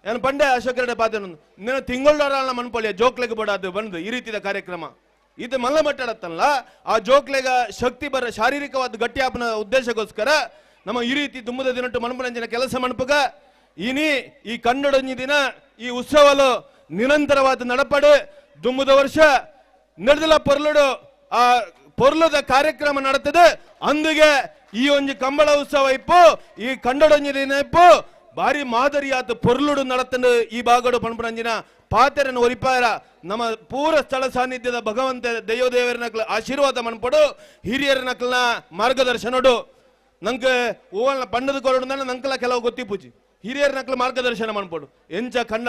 S4: ಏನು ಪಂಡೆ ಅಶೋಕರಡೆ ಪಾತ್ರ ನಿನ್ನ ತಿಂಗಳ ಮನ್ಪೊಳ್ಳಿಯ ಜೋಕ್ಲೆಗೆ ಬಡಾದು ಬಂದು ಈ ರೀತಿಯ ಕಾರ್ಯಕ್ರಮ ಇದು ಮಲ್ಲ ಮಟ್ಟಡತ್ತಲ್ಲ ಆ ಜೋಕ್ಲೆಗ ಶಕ್ತಿ ಬರ ಶಾರೀರಿಕವಾದ ಗಟ್ಟಿಯಾಪನ ಉದ್ದೇಶಕ್ಕೋಸ್ಕರ ನಮ್ಮ ಈ ರೀತಿ ದುಂಬದ ದಿನಟ್ಟು ಮನಪರಂಜನ ಕೆಲಸ ಮನ್ಪಗ ಇನಿ ಈ ಕನ್ನಡೊಂಜಿ ದಿನ ಈ ಉತ್ಸವಲು ನಿರಂತರವಾದ ನಡಪಡು ದುಂಬದ ವರ್ಷ ನಡೆದಲ ಪೊರ್ಲುಡು ಆ ಪೊರ್ಲದ ಕಾರ್ಯಕ್ರಮ ನಡತದೆ ಅಂದಿಗೆ ಈ ಒಂಜಿ ಕಂಬಳ ಉತ್ಸವ ಇಪ್ಪು ಈ ಕನ್ನಡೊಂಜಿ ದಿನ ಇಪ್ಪು ಬಾರಿ ಮಾದರಿಯಾದ ಪೊರ್ಲುಡು ನಡತಂದು ಈ ಭಾಗಡು ಪಣಪರಂಜಿನ ಪಾತೆರನ್ನು ಒರಿಪಾರ ನಮ್ಮ ಪೂರ ಸ್ಥಳ ಸಾನ್ನಿಧ್ಯದ ಭಗವಂತ ದೇವರ ನಕ್ಲ ಆಶೀರ್ವಾದ ಮನ್ಪಡು ಹಿರಿಯರ ನಕ್ಲನ ಮಾರ್ಗದರ್ಶನಡು ನಂಗೆ ಓವಲ್ನ ಪಂಡದ ಕೊರಡು ನಂಕಲ ಕೆಲವು ಗೊತ್ತಿ ಪೂಜಿ ಹಿರಿಯರ ನಕ್ಲ ಮಾರ್ಗದರ್ಶನ ಮನ್ಪಡು ಎಂಚ ಕಂಡ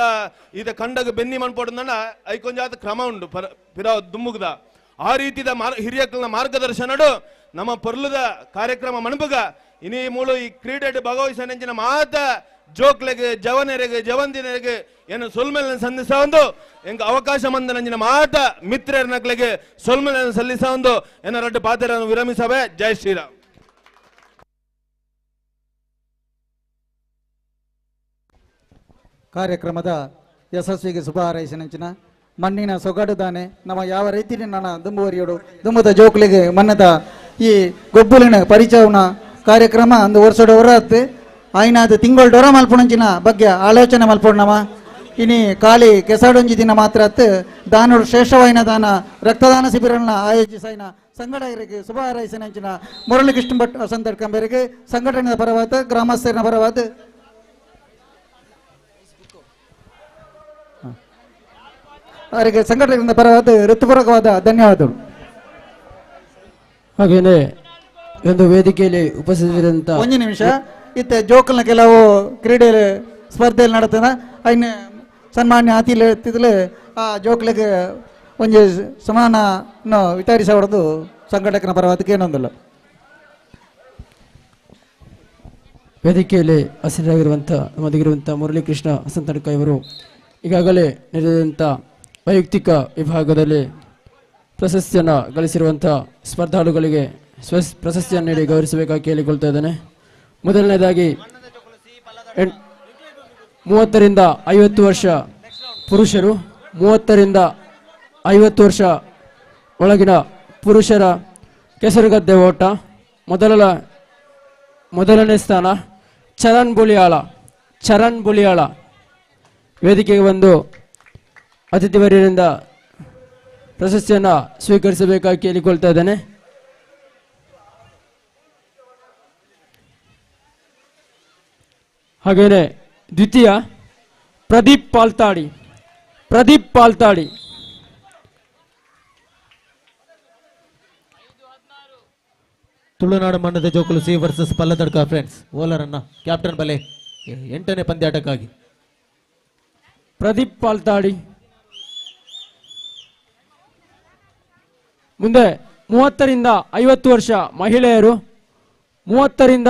S4: ಇದ ಕಂಡಗ ಬೆನ್ನಿ ಮನ್ಪಡು ಐಕೊಂಜಾತ ಕ್ರಮ ಉಂಡು ಪಿರ ದುಮ್ಮುಗದ ಆ ರೀತಿದ ಹಿರಿಯಕ್ಲನ ಮಾರ್ಗದರ್ಶನಡು ನಮ್ಮ ಪೊರ್ಲದ ಕಾರ್ಯಕ್ರಮ ಮನ್ಪುಗ ಇನಿ ಮೂಳು ಈ ಕ್ರೀಡೆ ಭಾಗವಹಿಸನೆಂಚಿನ ಮಾತ ಜೋಕ್ಲೆಗೆ ಜವನರಿಗೆ ಜವಂದಿನರಿಗೆ ಏನು ಸೊಲ್ಮೇಲೆ ಸಂದಿಸ ಒಂದು ಎಂಗ ಅವಕಾಶ ಮಂದ ನಂಜಿನ ಮಾತ ಮಿತ್ರರ ನಕ್ಲೆಗೆ ಸೊಲ್ಮೇಲೆ ಸಲ್ಲಿಸ ಒಂದು ಏನ ರಡ್ಡು ಪಾತ್ರವನ್ನು ವಿರಮಿಸವೆ. ಜೈ ಶ್ರೀರಾಮ್.
S2: ಕಾರ್ಯಕ್ರಮದ ಯಶಸ್ವಿಗೆ ಶುಭ ಹಾರೈಸಿನಂಚಿನ ಮಣ್ಣಿನ ಸೊಗಡುದಾನೆ ನಮ್ಮ ಯಾವ ರೀತಿ ನನ್ನ ದುಂಬುವರಿಯೋಡು ದುಂಬದ ಜೋಕ್ಲಿಗೆ ಮನ್ನದ ಈ ಗೊಬ್ಬುಲಿನ ಪರಿಚಯನ ಕಾರ್ಯಕ್ರಮ ಒಂದು ವರ್ಷದ ಹೊರತ್ತು ಆಯ್ನಾದ ತಿಂಗಳು ಡೊರ ಮಲ್ಪುಣಂಚಿನ ಬಗ್ಗೆ ಆಲೋಚನೆ ಮಲ್ಪುಣವ ಇನಿ ಖಾಲಿ ಕೆಸಡೊಂಜಿ ದಿನ ಮಾತ್ರ ಅತ್ತು ದಾನೋಡು ಶ್ರೇಷ್ಠವಾಯಿನ ದಾನ ರಕ್ತದಾನ ಶಿಬಿರನ ಆಯೋಜಿಸಾಯಿನ ಸಂಘಟಕರಿಗೆ ಶುಭ ಹಾರೈಸಿನಂಚಿನ ಮುರಳಿಕೃಷ್ಣ ಭಟ್ ವಸಂತ ಕಂಬರಿಗೆ ಸಂಘಟನೆಯ ಪರವಾದ ಗ್ರಾಮಸ್ಥರ ಪರವಾದ ಅವರಿಗೆ ಸಂಘಟನೆಯಿಂದ ಪರವಾದ ಹೃತ್ಪೂರ್ವಕವಾದ ಧನ್ಯವಾದಗಳು.
S1: ಹಾಗೇನೆ ಒಂದು ವೇದಿಕೆಯಲ್ಲಿ ಉಪಸ್ಥಿತರಿದ್ದಂತ
S2: ಒಂದು ನಿಮಿಷ ಇತ್ತೆ ಜೋಕಲ್ನ ಕೆಲವು ಕ್ರೀಡೆ ಸ್ಪರ್ಧೆಯಲ್ಲಿ ನಡತದ ಅಯ್ನ ಸನ್ಮಾನ್ಯ ಅತಿಥಿ ಹೇಳ್ತಿದ್ಲೆ ಆ ಜೋಕ್ಲಿಗೆ ಒಂದು ಸಮಾನ ವಿತರಿಸ ಹೊಡೆದು ಸಂಘಟಕನ ಪರವಾದಕ್ಕೆ ಏನೊಂದಿಲ್ಲ.
S1: ವೇದಿಕೆಯಲ್ಲಿ ಹಸಿರಾಗಿರುವಂಥ ನಮ್ಮದಿಗಿರುವಂಥ ಮುರಳೀಕೃಷ್ಣ ವಸಂತಡ್ಕ ಇವರು ಈಗಾಗಲೇ ನಡೆದಂಥ ವೈಯಕ್ತಿಕ ವಿಭಾಗದಲ್ಲಿ ಪ್ರಶಸ್ತಿಯನ್ನು ಗಳಿಸಿರುವಂಥ ಸ್ಪರ್ಧಾಳುಗಳಿಗೆ ಪ್ರಶಸ್ತಿಯನ್ನು ನೀಡಿ ಗೌರವಿಸಬೇಕಾಗಿ ಕೇಳಿಕೊಳ್ತಾ ಇದ್ದೇನೆ. ಮೊದಲನೇದಾಗಿ 30ರಿಂದ 50 ವರ್ಷ ಪುರುಷರು, 30ರಿಂದ 50 ವರ್ಷ ಒಳಗಿನ ಪುರುಷರ ಕೆಸರುಗದ್ದೆ ಓಟ ಮೊದಲನೇ ಸ್ಥಾನ ಚರಣ್ ಬುಳಿಯಾಳ ವೇದಿಕೆಗೆ ಬಂದು ಅತಿಥಿವರ್ಯರಿಂದ ಪ್ರಶಸ್ತಿಯನ್ನು ಸ್ವೀಕರಿಸಬೇಕಾಗಿ ಕೇಳಿಕೊಳ್ತಾ ಇದ್ದೇನೆ. ಹಾಗೇನೆ ದ್ವಿತೀಯ ಪ್ರದೀಪ್ ಪಾಲ್ತಾಡಿ
S5: ತುಳುನಾಡು ಮಣ್ಣದ ಜೋಕುಲು C versus Palladadka friends ಓಲರನ್ನ captain ಬಲೆ 8ನೇ ಪಂದ್ಯಾಟಕ್ಕಾಗಿ
S1: ಪ್ರದೀಪ್ ಪಾಲ್ತಾಡಿ. ಮುಂದೆ 30ರಿಂದ 50 ವರ್ಷ ಮಹಿಳೆಯರು, 30ರಿಂದ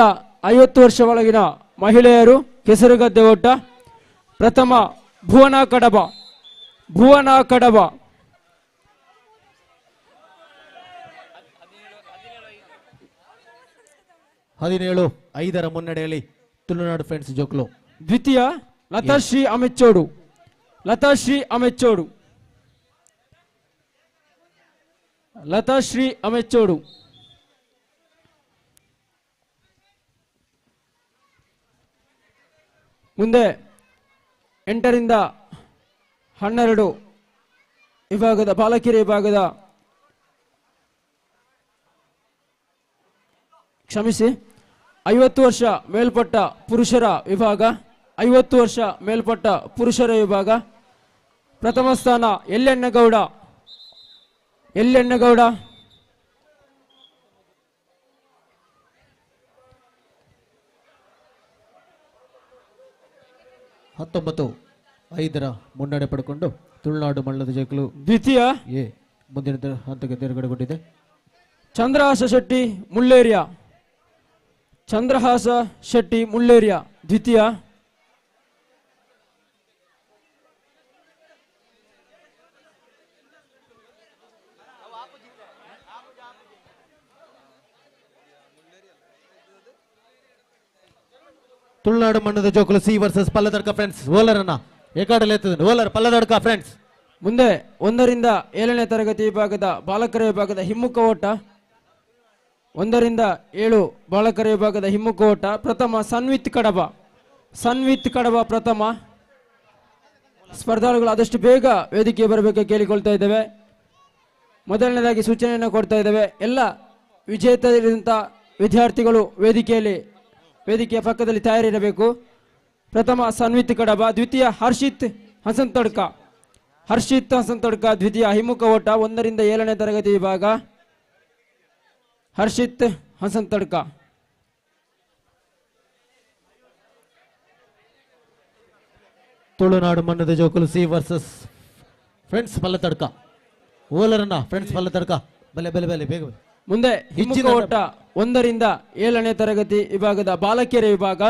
S1: 50 ವರ್ಷ ಒಳಗಿನ ಮಹಿಳೆಯರು ಕೆಸರುಗದ್ದೆ ಓಟ. ಪ್ರಥಮ ಭುವನ ಕಡಬ
S5: 17-5 ಮುನ್ನಡೆಯಲ್ಲಿ ತುಳುನಾಡು ಫ್ರೆಂಡ್ಸ್ ಜೋಕ್ಲು.
S1: ದ್ವಿತೀಯ ಲತಾಶ್ರೀ ಅಮೆಚ್ಚೋಡು. ಮುಂದೆ 8ರಿಂದ 12 ವಿಭಾಗದ ಬಾಲಕಿಯರ ವಿಭಾಗದ 50 ವರ್ಷ ಮೇಲ್ಪಟ್ಟ ಪುರುಷರ ವಿಭಾಗ, 50 ವರ್ಷ ಮೇಲ್ಪಟ್ಟ ಪುರುಷರ ವಿಭಾಗ. ಪ್ರಥಮ ಸ್ಥಾನ ಎಲ್ಲೆಣ್ಣಗೌಡ.
S5: ಹತ್ತೊಂಬತ್ತು 5 ಮುನ್ನಡೆ ಪಡ್ಕೊಂಡು ತುಳುನಾಡು ಮಣ್ಣದ ಜೋಕುಲು
S1: ದ್ವಿತೀಯ
S5: ಮುಂದಿನ ಹಂತಕ್ಕೆ ತೆರಗಡೆಗೊಂಡಿದೆ.
S1: ಚಂದ್ರಹಾಸ ಶೆಟ್ಟಿ ಮುಳ್ಳೇರಿಯ ದ್ವಿತೀಯ.
S5: ತುಳುನಾಡು ಮಣ್ಣದ ಜೋಕುಲು C versus Palladadka friends ಓಲರನ್ನ ಓಲರ್ ಪಲ್ಲದಡ್ಕ friends.
S1: ಮುಂದೆ 1ರಿಂದ 7ನೇ ತರಗತಿ ವಿಭಾಗದ ಬಾಲಕರ ವಿಭಾಗದ ಹಿಮ್ಮುಖ ಓಟ, 1ರಿಂದ 7 ಬಾಲಕರ ವಿಭಾಗದ ಹಿಮ್ಮುಖ ಓಟ. ಪ್ರಥಮ ಸನ್ವಿತ್ ಕಡಬ ಪ್ರಥಮ. ಸ್ಪರ್ಧಾಳುಗಳು ಆದಷ್ಟು ಬೇಗ ವೇದಿಕೆಗೆ ಬರಬೇಕು ಕೇಳಿಕೊಳ್ತಾ ಇದ್ದೇವೆ. ಮೊದಲನೇದಾಗಿ ಸೂಚನೆಯನ್ನು ಕೊಡ್ತಾ ಇದ್ದೇವೆ. ಎಲ್ಲ ವಿಜೇತರಿರುವಂಥ ವಿದ್ಯಾರ್ಥಿಗಳು ವೇದಿಕೆಯ ಪಕ್ಕದಲ್ಲಿ ತಯಾರಿರಬೇಕು. ಪ್ರಥಮ ಸನ್ವಿತ್ ಕಡಬ, ದ್ವಿತೀಯ ಹರ್ಷಿತ್ ಹಸಂತಡ್ಕ ದ್ವಿತೀಯ ಹಿಮ್ಮುಖ ಓಟ, 1ರಿಂದ 7ನೇ ತರಗತಿ ವಿಭಾಗ ಹರ್ಷಿತ್ ಹಸಂತಡ್ಕ.
S5: ತುಳುನಾಡು ಮಣ್ಣದ ಜೋಕುಲು ಸಿ ವರ್ಸಸ್ ಫ್ರೆಂಡ್ಸ್ ಪಲ್ಲದಡ್ಕ ಓಲರನ್ನ ಫ್ರೆಂಡ್ಸ್ ಪಲ್ಲದಡ್ಕ ಬಲೆ ಬೇಗ.
S1: ಮುಂದೆ ಹಿಮ್ಮುಖ ಓಟ 1ರಿಂದ 7ನೇ ತರಗತಿ ವಿಭಾಗದ ಬಾಲಕಿಯರ ವಿಭಾಗ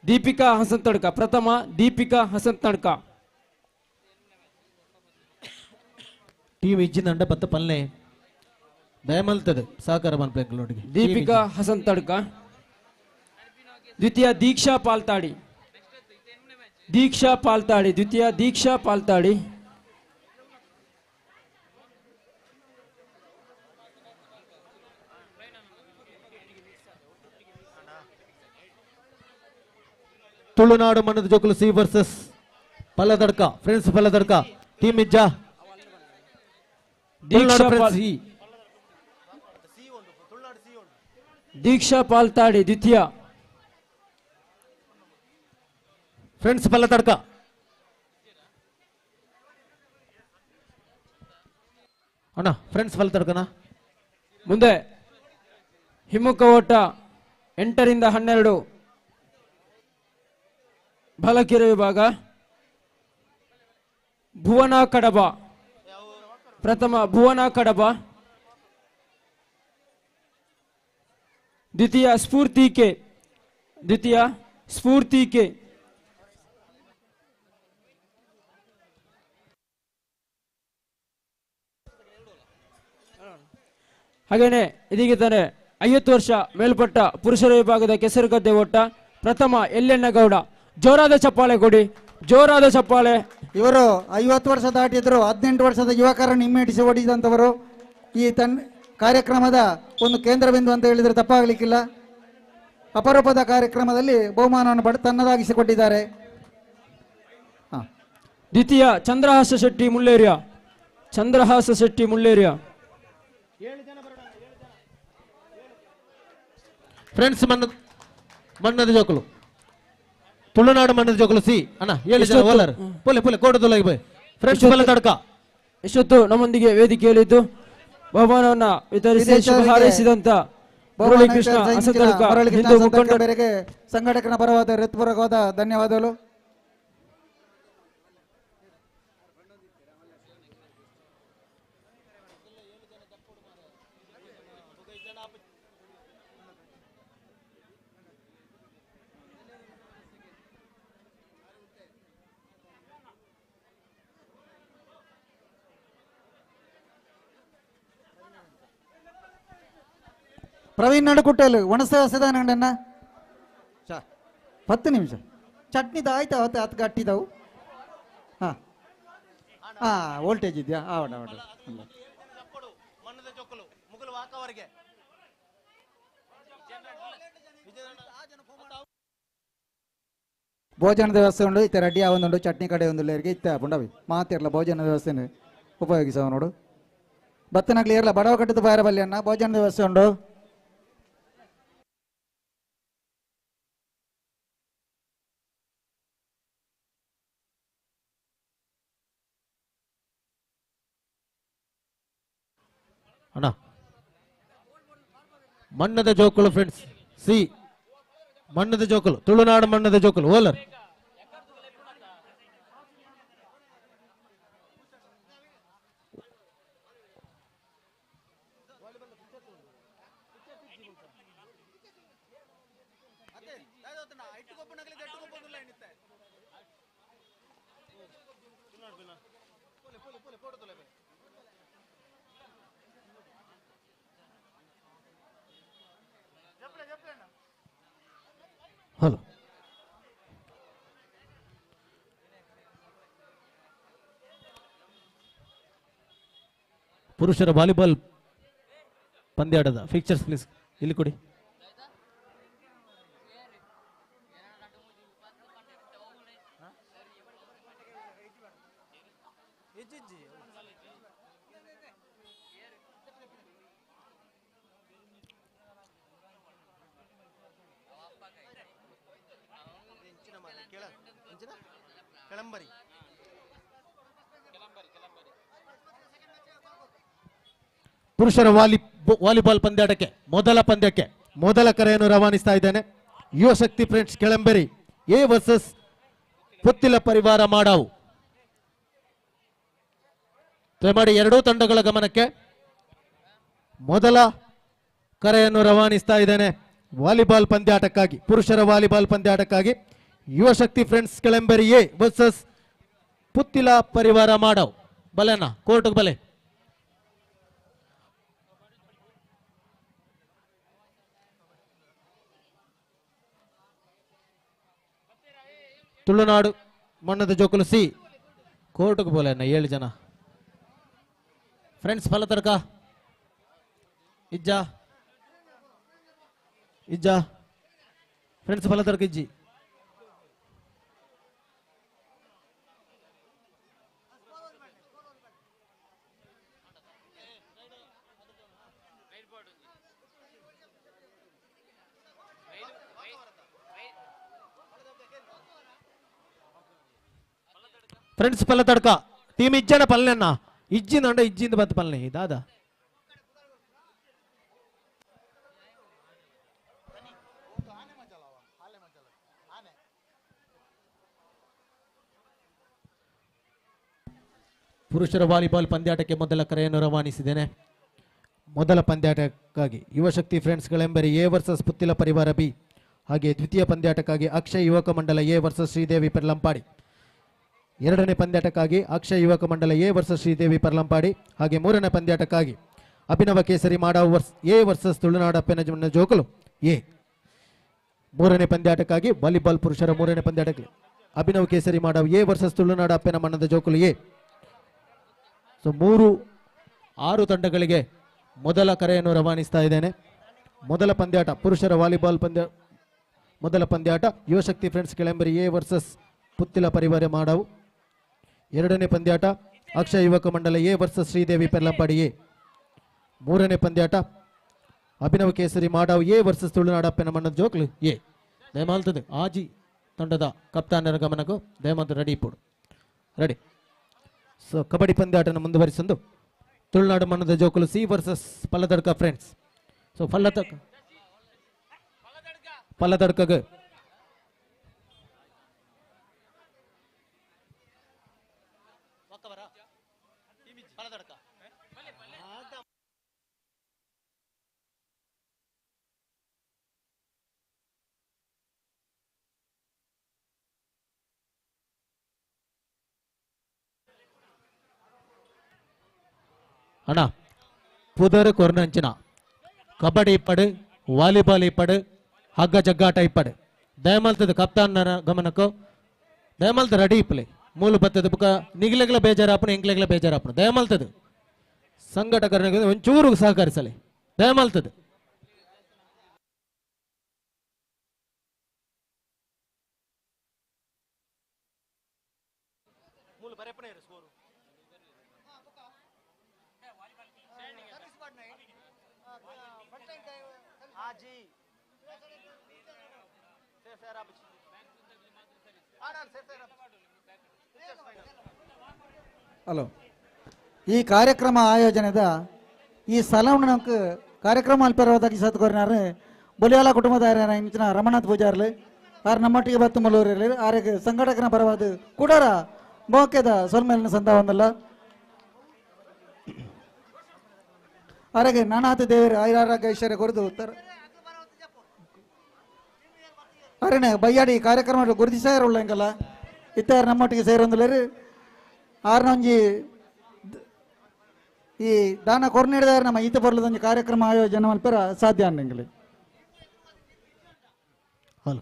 S1: ದೀಪಿಕಾ ಹಸಂತಡ್ಕ ಪ್ರಥಮ.
S5: ಟೀಮ್ ಇಜ್ಜಿನಂಡ ಬತ್ತ ಪಲ್ಲೆ ದಯಮಲ್ತದೆ ಸಹಕಾರ ಮನ್ಪೆಂಗಳೊಟ್ಟಿಗೆ.
S1: ದೀಪಿಕಾ ಹಸಂತಡ್ಕ. ದ್ವಿತೀಯ ದೀಕ್ಷಾ ಪಾಲ್ತಾಡಿ.
S5: ತುಳುನಾಡು ಮಣ್ಣದ ಜೋಕುಲು C versus Palladadka friends ಪಲ್ಲದಡ್ಕ team ಇಜ್ಜ
S1: ದೀಕ್ಷಾ ಪಾಲ್ತಾಡಿ ದ್ವಿತೀಯ.
S5: ಫ್ರೆಂಡ್ಸ್ ಪಲ್ಲದಡ್ಕ. ಅಣ್ಣ ಫ್ರೆಂಡ್ಸ್ ಪಲ್ಲದಡ್ಕನ.
S1: ಮುಂದೆ ಹಿಮ್ಮುಖ ಓಟ 8ರಿಂದ 12 ಬಾಲಕಿಯರ ವಿಭಾಗ ಭುವನ ಕಡಬ ಪ್ರಥಮ. ದ್ವಿತೀಯ ಸ್ಫೂರ್ತಿ ಕೆ. ಹಾಗೇನೆ ಇದೀಗ ತಾನೆ 50 ವರ್ಷ ಮೇಲ್ಪಟ್ಟ ಪುರುಷರ ವಿಭಾಗದ ಕೆಸರುಗದ್ದೆ ಓಟ ಪ್ರಥಮ ಎಲ್ಲೆಣ್ಣಗೌಡ. ಜೋರಾದ ಚಪ್ಪಾಳೆ ಕೊಡಿ, ಜೋರಾದ ಚಪ್ಪಾಳೆ.
S2: ಇವರು 50 ವರ್ಷ ದಾಟಿದ್ರು 18 ವರ್ಷದ ಯುವಕರನ್ನು ಹಿಮ್ಮೆಟ್ಟಿಸಿ ಓಡಿದಂಥವರು. ಈ ಕಾರ್ಯಕ್ರಮದ ಒಂದು ಕೇಂದ್ರ ಬಿಂದು ಅಂತ ಹೇಳಿದರೆ ತಪ್ಪಾಗಲಿಕ್ಕಿಲ್ಲ. ಅಪರೂಪದ ಕಾರ್ಯಕ್ರಮದಲ್ಲಿ ಬಹುಮಾನವನ್ನು ತನ್ನದಾಗಿಸಿಕೊಂಡಿದ್ದಾರೆ.
S1: ದ್ವಿತೀಯ ಚಂದ್ರಹಾಸ ಶೆಟ್ಟಿ ಮುಳ್ಳೇರಿಯ. ಚಂದ್ರಹಾಸ ಶೆಟ್ಟಿ ಮುಳ್ಳೇರಿಯ.
S5: ಫ್ರೆಂಡ್ಸ್ ಮಣ್ಣದ ಜೋಕಲು ತುಳುನಾಡು ಮಣ್ಣದ ಜೋಕಲು ಸಿ ಅಣ್ಣ 7 ಜನ ಓಲರ್ ಪೊಲೆ ಪೊಲೆ ಕೋಟದೊಳಗೆ ಬೈ. ಫ್ರೆಂಡ್ಸ್ ಬಲ ತಡ್ಕ
S1: ಇಷ್ಟೊತ್ತು ನಮ್ಮೊಂದಿಗೆ ವೇದಿಕೆಯಲ್ಲಿದ್ದು ಬಹುಮಾನವನ್ನ ವಿತರಿಸಿ ಶುಭ ಹಾರೈಸಿದಂತ ಮುರಳೀಕೃಷ್ಣ ಅಸದಳ್ಕ ಹಿಂದೂ ಮುಖಂಡರಿಗೆ
S2: ಸಂಘಟಕನ ಪರವಾದ ಹೃತ್ಪೂರ್ವಕವಾದ ಧನ್ಯವಾದಗಳು. ಪ್ರವೀಣ್ ನಡುಕುಟ್ಟಲು ಒಣಸ ಹಸದಾನಣ್ಣ 10 ನಿಮಿಷ ಚಟ್ನಿದ ಆಯ್ತಾ ಅವತ್ತು ಹತ್ತು ಗಟ್ಟಿದವು. ಹಾಂ ವೋಲ್ಟೇಜ್ ಇದೆಯಾ? ಭೋಜನದ ವ್ಯವಸ್ಥೆ ಉಂಡು ಇತ್ತ ರೆಡಿ ಆವೊಂದುಂಡು ಚಟ್ನಿ ಕಡೆ ಒಂದು ಇತ್ತ ಪುಂಡವಿ ಮಾತಿರಲ್ಲ ಭೋಜನದ ವ್ಯವಸ್ಥೆ ಉಪಯೋಗಿಸವ ನೋಡು. ಬತ್ತನಗ್ಲಿ ಇರಲ್ಲ ಬಡವ ಕಟ್ಟಿದ ಬಾರ ಬಲ್ಲಿ ಅನ್ನ ಭೋಜನದ ವ್ಯವಸ್ಥೆ ಉಂಡು.
S5: ಅಣ್ಣ ಮಣ್ಣದ ಜೋಕುಳು ಫ್ರೆಂಡ್ಸ್ ಸಿ ಮಣ್ಣದ ಜೋಕುಳು ತುಳುನಾಡು ಮಣ್ಣದ ಜೋಕುಳು ಓಲರ್. ಹಲೋ ಪುರುಷರ ವಾಲಿಬಾಲ್ ಪಂದ್ಯಾಟದ ಫಿಕ್ಚರ್ಸ್ ಪ್ಲೀಸ್ ಇಲ್ಲಿ ಕೊಡಿ. ಪುರುಷರ ವಾಲಿಬಾಲ್ ಪಂದ್ಯಾಟಕ್ಕೆ ಮೊದಲ ಕರೆಯನ್ನು ರವಾನಿಸ್ತಾ ಇದ್ದೇನೆ. ಯುವ ಶಕ್ತಿ ಫ್ರೆಂಡ್ಸ್ ಕೆಳಂಬೆರಿ ಎ ವರ್ಸಸ್ ಪುತ್ತಿಲ ಪರಿವಾರ ಮಾಡಾವು. ದಯಮಾಡಿ ಎರಡೂ ತಂಡಗಳ ಗಮನಕ್ಕೆ ಮೊದಲ ಕರೆಯನ್ನು ರವಾನಿಸ್ತಾ ಇದ್ದೇನೆ. ವಾಲಿಬಾಲ್ ಪಂದ್ಯಾಟಕ್ಕಾಗಿ ಪುರುಷರ ವಾಲಿಬಾಲ್ ಪಂದ್ಯಾಟಕ್ಕಾಗಿ ಯುವ ಶಕ್ತಿ ಫ್ರೆಂಡ್ಸ್ ಕೆಳಂಬೆರಿ ಎ ವರ್ಸಸ್ ಪುತ್ತಿಲ ಪರಿವಾರ ಮಾಡಾವು. ಬಲೆನ ಕೋರ್ಟ್ಗೆ ಬಲೆ. ತುಳುನಾಡು ಮಣ್ಣದ ಜೋಕುಲು ಸಿ ಕೋರ್ಟ್ಗೆ ಬೋಲೆನ 7 ಜನ ಫ್ರೆಂಡ್ಸ್ ಫಲ ತರ್ಕ ಇಜ್ಜ ಫ್ರೆಂಡ್ಸ್ ಫಲ ತರ್ಕ ಇಜ್ಜಿ. ಫ್ರೆಂಡ್ಸ್ ಪಲ್ಲ ತಡ್ಕ ಟೀಮ್ ಇಜ್ಜನ ಪಲ್ಲೆನ್ನ ಇಜ್ಜಿಂದ ಇಜ್ಜಿಂದ ಬತ್ತು ಪಲ್ಲೆ ಇದಾದ ಪುರುಷರ ವಾಲಿಬಾಲ್ ಪಂದ್ಯಾಟಕ್ಕೆ ಮೊದಲ ಕರೆಯನ್ನು ರವಾನಿಸಿದ್ದೇನೆ. ಮೊದಲ ಪಂದ್ಯಾಟಕ್ಕಾಗಿ ಯುವಶಕ್ತಿ ಫ್ರೆಂಡ್ಸ್ಗಳೆಂಬರಿ ಎ ವರ್ಸಸ್ ಪುತ್ತಿಲ ಪರಿವಾರ ಬಿ, ಹಾಗೆ ದ್ವಿತೀಯ ಪಂದ್ಯಾಟಕ್ಕಾಗಿ ಅಕ್ಷಯ್ ಯುವಕ ಮಂಡಲ ಎ ವರ್ಸಸ್ ಶ್ರೀದೇವಿ ಪೆರ್ಲಂಪಾಡಿ. ಎರಡನೇ ಪಂದ್ಯಾಟಕ್ಕಾಗಿ ಅಕ್ಷಯ್ ಯುವಕ ಮಂಡಲ ಎ ವರ್ಸಸ್ ಶ್ರೀದೇವಿ ಪರ್ಲಂಪಾಡಿ, ಹಾಗೆ ಮೂರನೇ ಪಂದ್ಯಾಟಕ್ಕಾಗಿ ಅಭಿನವ ಕೇಸರಿ ಮಾಡಾವ್ ಎ ವರ್ಸಸ್ ತುಳುನಾಡು ಅಪ್ಪನ ಜೋಕುಲು ಎ. ಮೂರನೇ ಪಂದ್ಯಾಟಕ್ಕಾಗಿ ವಾಲಿಬಾಲ್ ಪುರುಷರ ಮೂರನೇ ಪಂದ್ಯಾಟಕ್ಕೆ ಅಭಿನವ್ ಕೇಸರಿ ಮಾಡಾವ್ ಎ ವರ್ಸಸ್ ತುಳುನಾಡು ಅಪ್ಪನ ಮಣ್ಣದ ಜೋಕುಲು ಎ. ಸೊ 3-6 ತಂಡಗಳಿಗೆ ಮೊದಲ ಕರೆಯನ್ನು ರವಾನಿಸ್ತಾ ಇದ್ದೇನೆ. ಮೊದಲ ಪಂದ್ಯಾಟ ಪುರುಷರ ವಾಲಿಬಾಲ್ ಮೊದಲ ಪಂದ್ಯಾಟ Yuvashakti friends ಕೆಳಂಬರಿ A versus Puthila ಪರಿವಾರ ಮಾಡಾವು. ಎರಡನೇ ಪಂದ್ಯಾಟ ಅಕ್ಷಯ ಯುವಕ ಮಂಡಲ A versus Sridevi Perlampadi A. ಮೂರನೇ ಪಂದ್ಯಾಟ ಅಭಿನವ ಕೇಸರಿ ಮಾಡಾವ್ ಎ ವರ್ಸಸ್ ತುಳುನಾಡು ಅಪ್ಪನ ಮಣ್ಣದ ಜೋಕ್ಲು ಎ. ದಯಮಾಲ್ತದೆ ಆಜಿ ತಂಡದ ಕಪ್ತಾನರ ಗಮನಕ್ಕೂ ದಯಮಾಲ್ತ ರೆಡಿ ಇಪ್ಪಡು ರೆಡಿ. ಸೊ ಕಬಡ್ಡಿ ಪಂದ್ಯಾಟನ ಮುಂದುವರಿಸಂದು ತುಳುನಾಡು ಮಣ್ಣದ ಜೋಕುಲು C versus Palladadka friends. So ಪಲ್ಲದಡ್ಕಗೆ ಅಣ್ಣ ಪುದರ್ ಕೊರ್ನಂಚಿನ ಕಬಡ್ಡಿ ಇಪ್ಪಡು ವಾಲಿಬಾಲ್ ಇಪ್ಪಡು ಹಗ್ಗ ಜಗ್ಗಾಟ ಇಪ್ಪಡು ದಯಮಲ್ತದ ಕಪ್ತಾನರ ಗಮನಕ್ಕೂ ದಯಮಲ್ತ ರೆಡಿ ಇಪ್ಪಲೆ ಮೂಲ ಬತ್ತದ ಬುಕ್ಕ ನಿಗ್ಲೆಗ್ಲ ಬೇಜಾರಾಪಣ ಎಂಕ್ಲೆಗ್ಲ ಬೇಜಾರಾಪಣ ದಯಮಲ್ತದ ಸಂಘಟಕರಿಗೆ ಒಂಚೂರು ಸಹಕರಿಸಲಿ ದಯಮಲ್ತದ.
S2: ಹಲೋ, ಈ ಕಾರ್ಯಕ್ರಮ ಆಯೋಜನೆದ ಈ ಸ್ಥಳವನ್ನು ಕಾರ್ಯಕ್ರಮ ಅಲ್ಪರವಾದಾಗಿ ಸತ್ಕೋರಿನಾರು ಬಲಿಯಾಲ ಕುಟುಂಬದ ಇಂಚಿನ ರಮನಾಥ್ ಪೂಜಾರ್ಲು ಆರು ನಮ್ಮೊಟ್ಟಿಗೆ ಬತ್ತು ಮಲ್ಲೂರಲ್ಲಿ ಆರಿಗೆ ಸಂಘಟಕನ ಪರವಾದ ಕೂಡರ ಮೋಕೆದ ಸೊಲ್ಮೇಲಿನ ಸಂತ ಒಂದಲ್ಲ ಆರಿಗೆ ನಾನಾಥ ದೇವರು ಐರಾರೋಗ್ಯ ಐಶ್ವರ್ಯ ಕೊರದು ಅರೇನೆ ಬಯ್ಯಾಡಿ ಕಾರ್ಯಕ್ರಮ ಗುರುತಿಸಾರುಳ್ಳ ಹೆಂಗಲ್ಲ ಇತ್ತಾರು ನಮ್ಮೊಟ್ಟಿಗೆ ಸೇರೊಂದುಲೇರು ಆರ್ನೊಂಜಿ ಈ ದಾನ ಕೊರ್ನಿಡಿದಾರೆ ನಮ್ಮ ಈತ ಬರ್ಲದೊಂದು ಕಾರ್ಯಕ್ರಮ ಆಯೋಜನೆ ಮಲ್ಪರ ಸಾಧ್ಯ ಅನ್ನಂಗಿಲ್ಲ.
S5: ಹಲೋ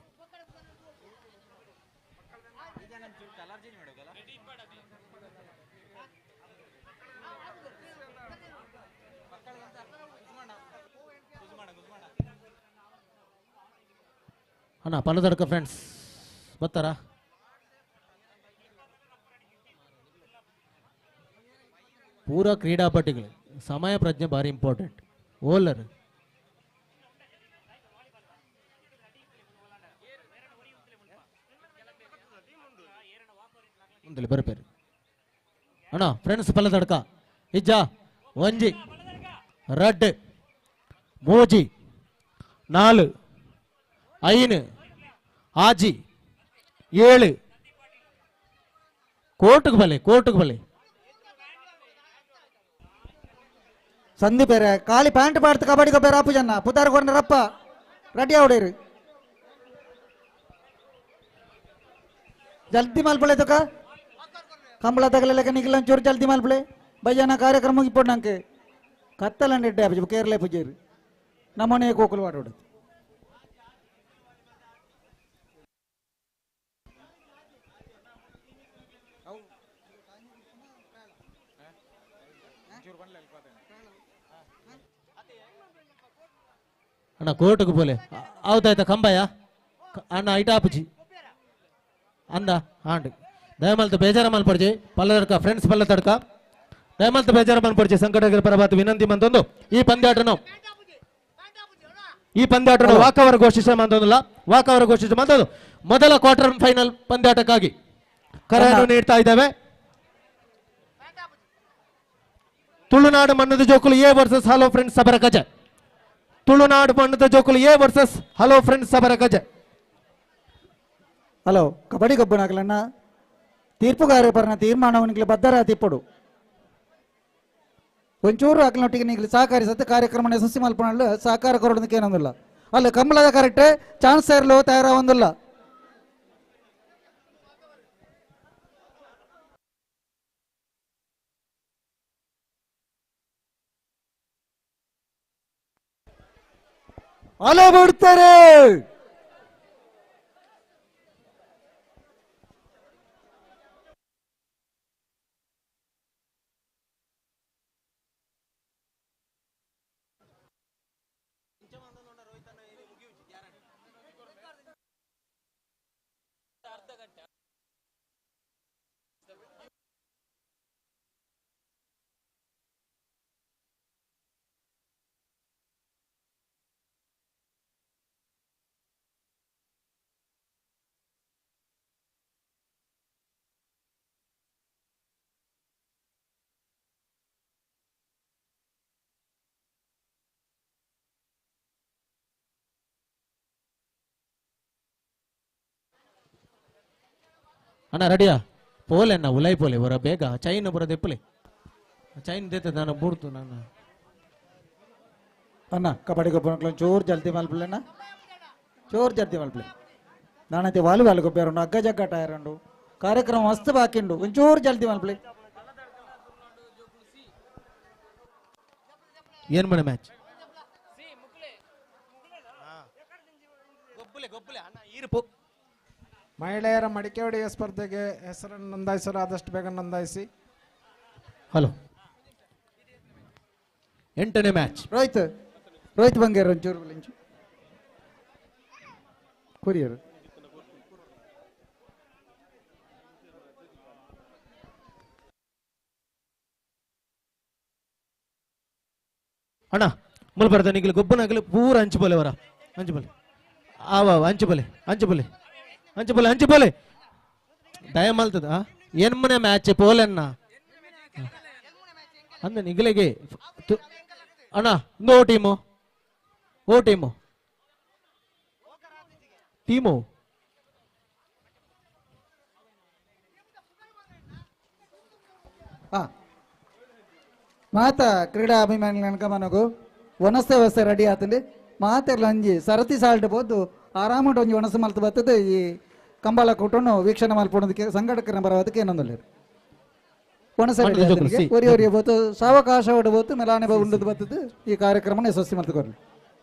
S5: ಅಣ್ಣ ಪಲ್ಲದಡ್ಕ ಫ್ರೆಂಡ್ಸ್ ಬರ್ತಾರಾ? ಪೂರಾ ಕ್ರೀಡಾಪಟುಗಳು ಸಮಯ ಪ್ರಜ್ಞೆ ಭಾರಿ ಇಂಪಾರ್ಟೆಂಟ್. ಓಲರ್ ಮುಂದೆ ಬರ್ಪೇರು ಅಣ್ಣ ಫ್ರೆಂಡ್ಸ್ ಪಲ್ಲದಡ್ಕ ಇಜ್ಜ ಒಂಜಿ ರಡ್ ಮೂಜಿ ನಾಲು ಐನು ಆಜಿ ಏಳು ಕೋರ್ಟ್ಗೆ ಬಲೆ
S2: ಸಂದೀಪೇರೆ ಖಾಲಿ ಪ್ಯಾಂಟ್ ಪಾಡ್ತು ಕಬಡ್ಡಿ ಗೊಬ್ಬರ ಅಪ್ಪು ಜನ ಪುತಾರ ಕೊಡ್ರಪ್ಪ ರೆಡಿ ಆವಡೇರು ಜಲ್ದಿ ಮಲ್ಪಳೆ ತಕ ಕಂಬಳ ತಗಲೆಕ್ಕ ನಿಖಿಲ ಒಂಚೂರು ಜಲ್ದಿ ಮಲ್ಪಳೆ ಭಜನ ಕಾರ್ಯಕ್ರಮ ಇಪ್ಪಡು ನಂಗೆ ಕತ್ತಲಂಡೆ ಅಪ್ಪ ಕೇರಳ ಪೂಜೇರು ನಮ್ಮನೆ ಕೋಕಲು ವಾಡೋಡು
S5: ಅಣ್ಣ ಕೋರ್ಟ್ಗೆ ಬೋಲೆ ಆಯ್ತಾ ಕಂಬಯ್ಯ ಅಣ್ಣ ಐಟಾಪುಜಿ ಅಂದ ಆಂಡ್ ದಯಮಲ್ತ ಬೇಜಾರ ಮಲ್ಪಡ್ಜಿ ಪಲ್ಲದಡ್ಕ ಫ್ರೆಂಡ್ಸ್ ಪಲ್ಲದಡ್ಕ ದಯಮಲ್ತ ಬೇಜಾರ ಮಲ್ಪಡ್ಜಿ ಸಂಘಟಕರ ಪರವಾದ ವಿನಂತಿ ಮಂತೊಂದು ಈ ಪಂದ್ಯಾಟನು ವಾಕವರ ಘೋಷಿಸ ಮಂತೊಂದಿಲ್ಲ ವಾಕವರ ಘೋಷಿಸ ಮಂತೊಂದು ಮೊದಲ ಕ್ವಾರ್ಟರ್ ಫೈನಲ್ ಪಂದ್ಯಾಟಕ್ಕಾಗಿ ಕರೆಯನ್ನು ನೀಡ್ತಾ ಇದ್ದೇವೆ. ತುಳುನಾಡು ಮಣ್ಣದ ಜೋಕುಲು ಎ ವರ್ಸಸ್ ಹಲೋ ಫ್ರೆಂಡ್ಸ್ ಸಬರ ಗಜ. ತುಳುನಾಡು ಮಣ್ಣದ ಜೋಕುಲು ಎ ವರ್ಸಸ್ ಹಲೋ ಫ್ರೆಂಡ್ಸ್ ಸಬರ ಗಜ.
S2: ಹಲೋ ಕಬಡ್ಡಿ ಗೊಬ್ಬನಾಗಲಣ್ಣ ತೀರ್ಪುಗಾರ ಪರನ ತೀರ್ಮಾನವನಿಗೆ ಬದ್ಧರ ತಿಪ್ಪಡು ಒಂಚೂರು ಅಕ್ಲನೊಟ್ಟಿಗೆ ನಿಗಲಿ ಸಹಕರಿಸತ್ತೆ ಕಾರ್ಯಕ್ರಮ ಯಶಸ್ವಿ ಮಲ್ಪನಲ್ಲ ಸಹಕಾರ ಕೊರೋದಕ್ಕೆ ಏನೊಂದಿಲ್ಲ ಅಲ್ಲ ಕಂಬಳದ ಕರೆಕ್ಟ್ ಚಾನ್ಸ್ ಇರಲು ತಯಾರ ಒಂದಿಲ್ಲ.
S20: ಅಲೆ ಬಿಡ್ತಾರೆ.
S5: ಅಣ್ಣ ರೆಡಿಯಾ ಪೋಲೆ ಅಣ್ಣ ಉಲೈ ಪೋಲೆ ಬರ ಬೇಗ ಚೈನ್ ಬರೋದು ಎಪ್ಪಲೆ ಚೈನ್ ದೇತ ನಾನು ಬೂಡ್ತು ನಾನು
S2: ಅಣ್ಣ ಕಬಡ್ಡಿ ಗೊಬ್ಬರ ಚೋರ್ ಜಲ್ದಿ ಮಲ್ಪಲೆಣ್ಣ ಚೋರ್ ಜಲ್ದಿ ಮಲ್ಪಲೆ ನಾನೈತೆ ವಾಲಿಬಾಲ್ ಗೊಬ್ಬರ ಅಗ್ಗ ಜಗ್ಗ ಟೈರಂಡು ಕಾರ್ಯಕ್ರಮ ಮಸ್ತ್ ಬಾಕಿಂಡು ಒಂಚೂರು ಜಲ್ದಿ ಮಲ್ಪಲೆ
S5: ಏನ್ ಮನೆ ಮ್ಯಾಚ್
S6: ಮಹಿಳೆಯರ ಮಡಿಕೆ ಹೊಡೆಯ ಸ್ಪರ್ಧೆಗೆ ಹೆಸರನ್ನು ನೋಂದಾಯಿಸಲು ಆದಷ್ಟು ಬೇಗ ನೋಂದಾಯಿಸಿ.
S5: ಹಲೋ 8ನೇ ಮ್ಯಾಚ್
S2: ರೋಹಿತ್ ಬಂಗೇರ್ ಒಂಚೂರು ಇಂಚು ಕೊರಿಯರ್
S5: ಅಣ್ಣ ಮುಲ್ ಬರ್ದ ನಿಗಲು ಗೊಬ್ಬನಾಗಲು ಪೂರ ಹಂಚಬೋಲೆ ಅವರ ಹಂಚಬೋಲೆ ಆವ ಹಂಚಬೋಲೆ ಹಂಚಬೋಲೆ ಹಂಚಬೋಲೆ ಹಂಚಬೋಲೆ ದಯ ಮಲ್ತದ ಏನ್ ಮನೆ ಮ್ಯಾಚ್ ಪೋಲೆನ್ನ ಅಂದ ನಿಗಲಿಗೆ ಅಣ್ಣ ಇಂದು ಓ ಟೀಮು ಟೀಮು
S2: ಮಾತ ಕ್ರೀಡಾ ಅಭಿಮಾನಿ ನನಗೂ ಒನಸ್ತೆ ವ್ಯವಸ್ಥೆ ರೆಡಿ ಆತಂడి ಮಾತೆರ್ಲ ಅಂಜಿ ಸರತಿ ಸಾಲ್ಟ್ ಬೋದು ಆರಾಮುಂಟು ಒಂಜಿ ಒಣಸು ಮಲ್ತು ಬರ್ತದೆ ಈ ಕಂಬಳ ಕೂಟನ್ನು ವೀಕ್ಷಣೆ ಮಲ್ಪೋಣದಕ್ಕೆ ಸಂಘಟಕರ ಬರೋದಕ್ಕೆ ಇನ್ನೊಂದು ಒಣಸೆ ಒರಿ ಬೋತು ಸಾವಕಾಶ ಬೋತು ಮೆಲಾನೆ ಉಂಡದು ಬರ್ತದೆ ಈ ಕಾರ್ಯಕ್ರಮ ಯಶಸ್ವಿ ಮಲ್ತುಕೊರ್ಲಿ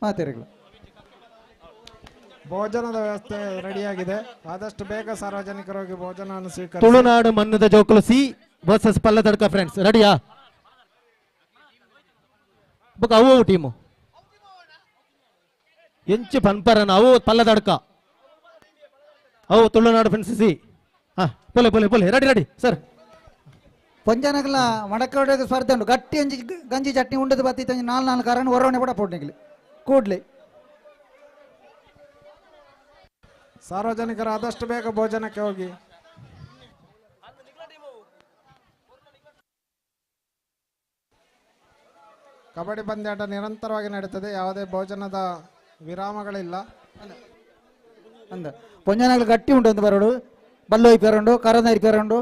S2: ಮಾತೆರೆಗಳು
S6: ಭೋಜನದ ವ್ಯವಸ್ಥೆ ರೆಡಿಯಾಗಿದೆ. ಆದಷ್ಟು ಬೇಗ ಸಾರ್ವಜನಿಕರಿಗೆ ಭೋಜನವನ್ನು ಸ್ವೀಕರಿಸಿ.
S5: ತುಳುನಾಡು ಮನ್ನದ ಜೋಕುಲು C versus Palladadka friends ರೆಡಿಯಾ book ಅವು ಟೀಮು ಎಂಚು ಪನ್ಪರನ ಅವು ಪಲ್ಲದಡ್ಕ ಅವು ತುಳುನಾಡು ಫ್ರೆಂಡ್ಸ್ ಸಿ ಹಾ ಪೊಲೆ ಪೊಲೆ ಪೊಲೆ ರೆಡಿ ರೆಡಿ ಸರ್
S2: ಪಂಜನಗಲ ಮಡಕ ಸ್ಪರ್ಧೆ ಉಂಟು ಗಟ್ಟಿ ಅಂಜಿ ಗಂಜಿ ಚಟ್ನಿ ಉಂಡದು ಬತ್ತಿತ್ತು ನಾಲ್ಕು ಕಾರಣ ಹೊರವಣೆ ಕೂಡ ಪೋಟ್ನಿಗ್ಲಿ ಕೂಡ್ಲಿ
S6: ಸಾರ್ವಜನಿಕರು ಆದಷ್ಟು ಬೇಗ ಭೋಜನಕ್ಕೆ ಹೋಗಿ. ಕಬಡ್ಡಿ ಪಂದ್ಯಾಟ ನಿರಂತರವಾಗಿ ನಡೀತದೆ, ಯಾವುದೇ ಭೋಜನದ ವಿರಾಮಗಳಿಲ್ಲ.
S2: ಅಂದ ಪೊಂಜನಗಲ ಗಟ್ಟಿ ಉಂಟು ಅಂತ ಬರೋಡು ಬಲ್ಲೋಯ್ ಪೇರಂಡು ಕರನೈರಿ ಪೇರಂಡು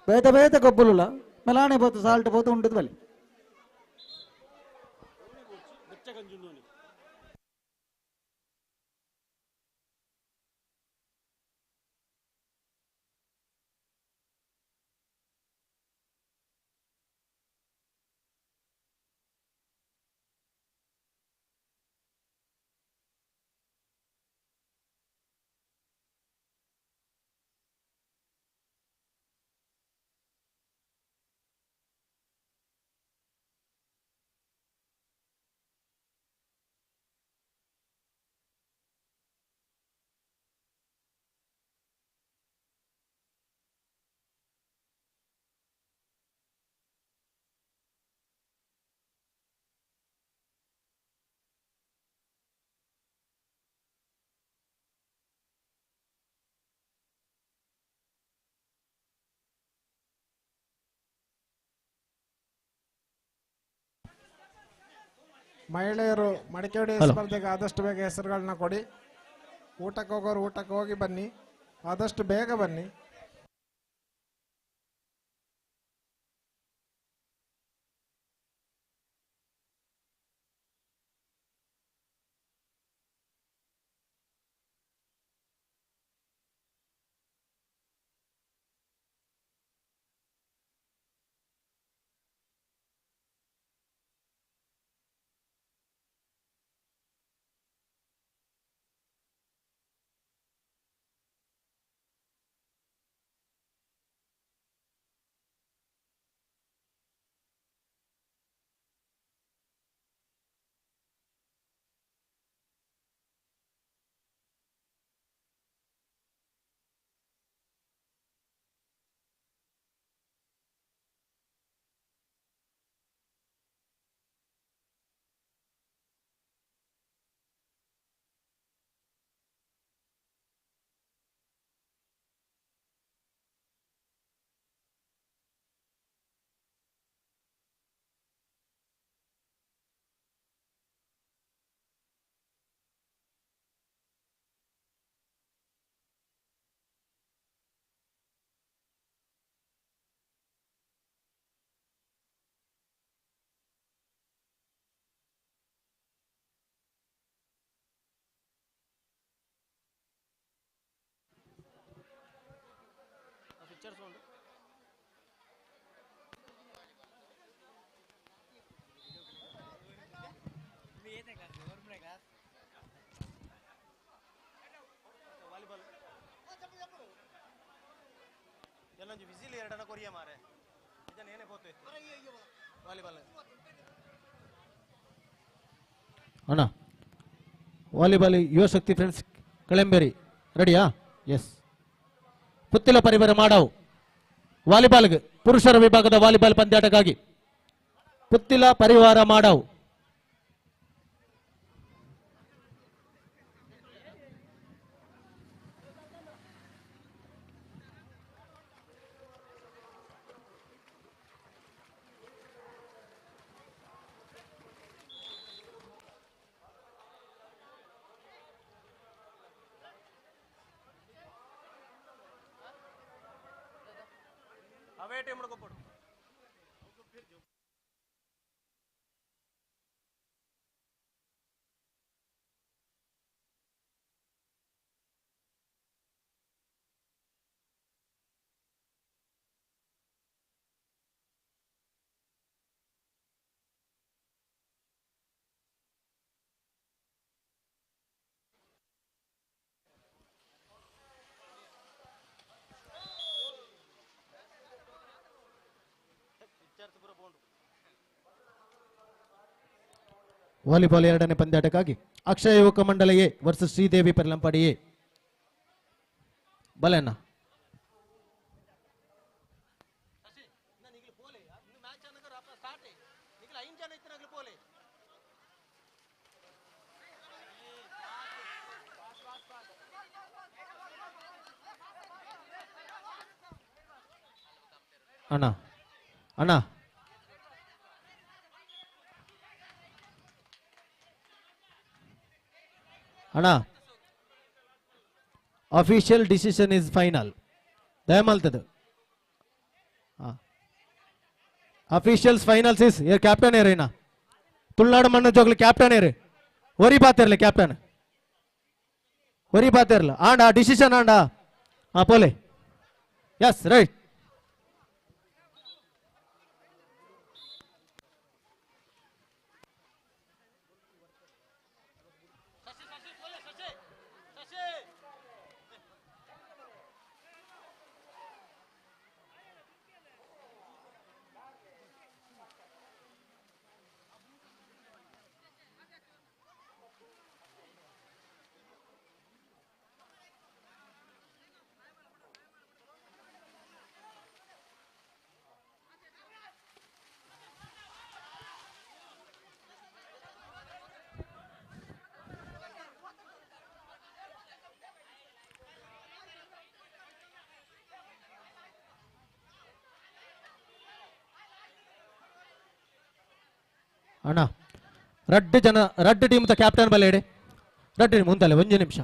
S2: ಬೇತ ಬೇತ ಕೊಬ್ಬುಲ್ಲ ಮೆಲಾಣೆ ಬೋತು ಸಾಲ್ಟ್ ಬೋತು ಉಂಟದು ಬಲ್ಲಿ
S6: ಮಹಿಳೆಯರು ಮಡಿಕೆ ಹೊಡೆಯ ಸ್ಪರ್ಧೆಗೆ ಆದಷ್ಟು ಬೇಗ ಹೆಸರುಗಳನ್ನ ಕೊಡಿ. ಊಟಕ್ಕೆ ಹೋಗೋರು ಊಟಕ್ಕೆ ಹೋಗಿ ಬನ್ನಿ, ಆದಷ್ಟು ಬೇಗ ಬನ್ನಿ.
S5: ಅಣ್ಣ ವಾಲಿಬಾಲ್ ಯುವ ಶಕ್ತಿ ಫ್ರೆಂಡ್ಸ್ ಕಳೆಂಬೇರಿ ರೆಡಿಯಾ? ಎಸ್. ಪುತ್ತಿಲ ಪರಿವಾರ ಮಾಡಾವು ವಾಲಿಬಾಲ್ಗೆ ಪುರುಷರ ವಿಭಾಗದ ವಾಲಿಬಾಲ್ ಪಂದ್ಯಾಟಕ್ಕಾಗಿ ಪುತ್ತಿಲ ಪರಿವಾರ ಮಾಡಾವು. ವಾಲಿಬಾಲ್ ಎರಡನೇ ಪಂದ್ಯಾಟಕ್ಕಾಗಿ ಅಕ್ಷಯ ಯುವಕ ಮಂಡಲ A versus Sridevi Perlampadi A. ಬಲನ್ನ ಅಣ್ಣ ಅಣ್ಣ ಅಣ್ಣ ಅಫಿಷಿಯಲ್ ಡಿಸಿಷನ್ ಇಸ್ ಫೈನಲ್. ದಯಮಾಲ್ತದು ಅಫಿಷಿಯಲ್ಸ್ ಫೈನಲ್ಸ್ ಇಸ್ ಏರ್ ಕ್ಯಾಪ್ಟನ್ ಏರೇನಾ ತುಳುನಾಡು ಮಣ್ಣು ಜೋಗ್ಲಿ ಕ್ಯಾಪ್ಟನ್ ಏರಿ ಒರಿ ಬಾತಿರ್ಲಿ ಕ್ಯಾಪ್ಟನ್ ಒರಿ ಬಾತಿರ್ಲ ಆಂಡ ಡಿಸಿಷನ್ ಆಂಡ ಪೋಲೆ ಎಸ್ ರೈಟ್. ಅಣ್ಣ ರಡ್ಡ್ ಟೀಮ್ ಕ್ಯಾಪ್ಟನ್ ಬಲ್ಲೇಡೆ ರಡ್ಡ್ ಟೀಮ್ ಮುಂದಲೆ 1 ನಿಮಿಷ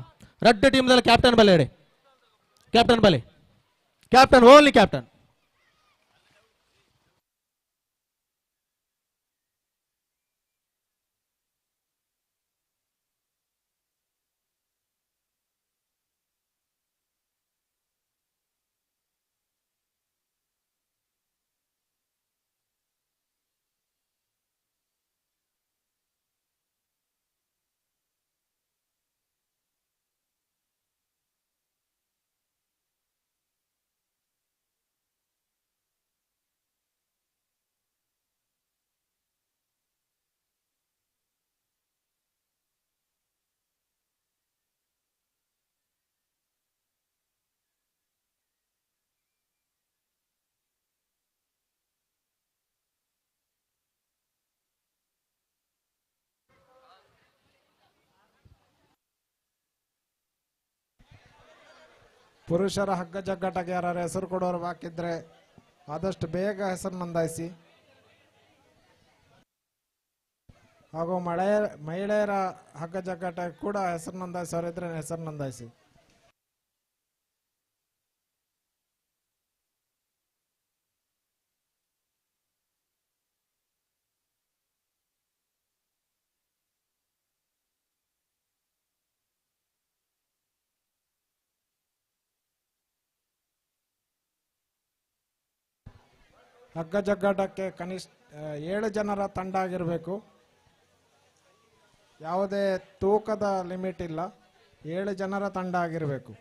S5: ರಡ್ಡ್ ಟೀಮ್ ಕ್ಯಾಪ್ಟನ್ ಬಲ್ಲೇಡೆ ಕ್ಯಾಪ್ಟನ್ ಬಲೆ ಕ್ಯಾಪ್ಟನ್ ಓನ್ಲಿ ಕ್ಯಾಪ್ಟನ್.
S6: ಪುರುಷರ ಹಗ್ಗ ಜಗ್ಗಾಟಕ್ಕೆ ಯಾರು ಹೆಸರು ಕೊಡೋರು ಬಾಕಿದ್ರೆ ಆದಷ್ಟು ಬೇಗ ಹೆಸರು ನೋಂದಾಯಿಸಿ. ಹಾಗೂ ಮಹಿಳೆಯರ ಹಗ್ಗ ಜಗ್ಗಾಟಕ್ಕೆ ಕೂಡ ಹೆಸರು ನೋಂದಾಯಿಸೋರಿದ್ರೆ ಹೆಸರು ನೋಂದಾಯಿಸಿ. ಹಗ್ಗ ಜಗ್ಗಾಟಕ್ಕೆ ಕನಿಷ್ಠ 7 ಜನರ ತಂಡ ಆಗಿರಬೇಕು. ಯಾವುದೇ ತೂಕದ ಲಿಮಿಟ್ ಇಲ್ಲ, 7 ಜನರ ತಂಡ ಆಗಿರಬೇಕು.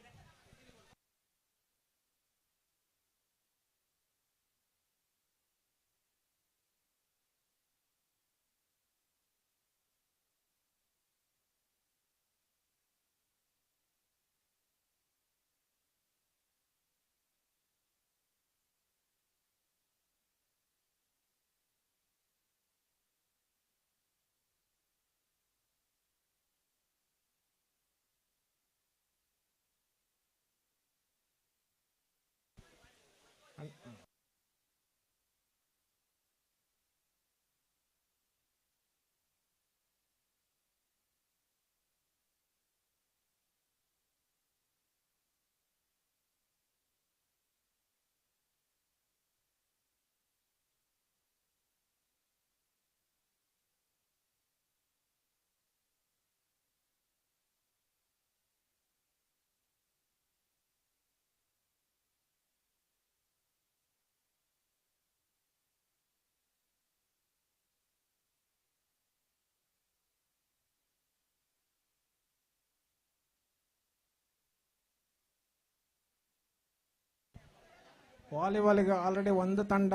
S6: ವಾಲಿಬಾಲಿಗೆ ಆಲ್ರೆಡಿ ಒಂದು ತಂಡ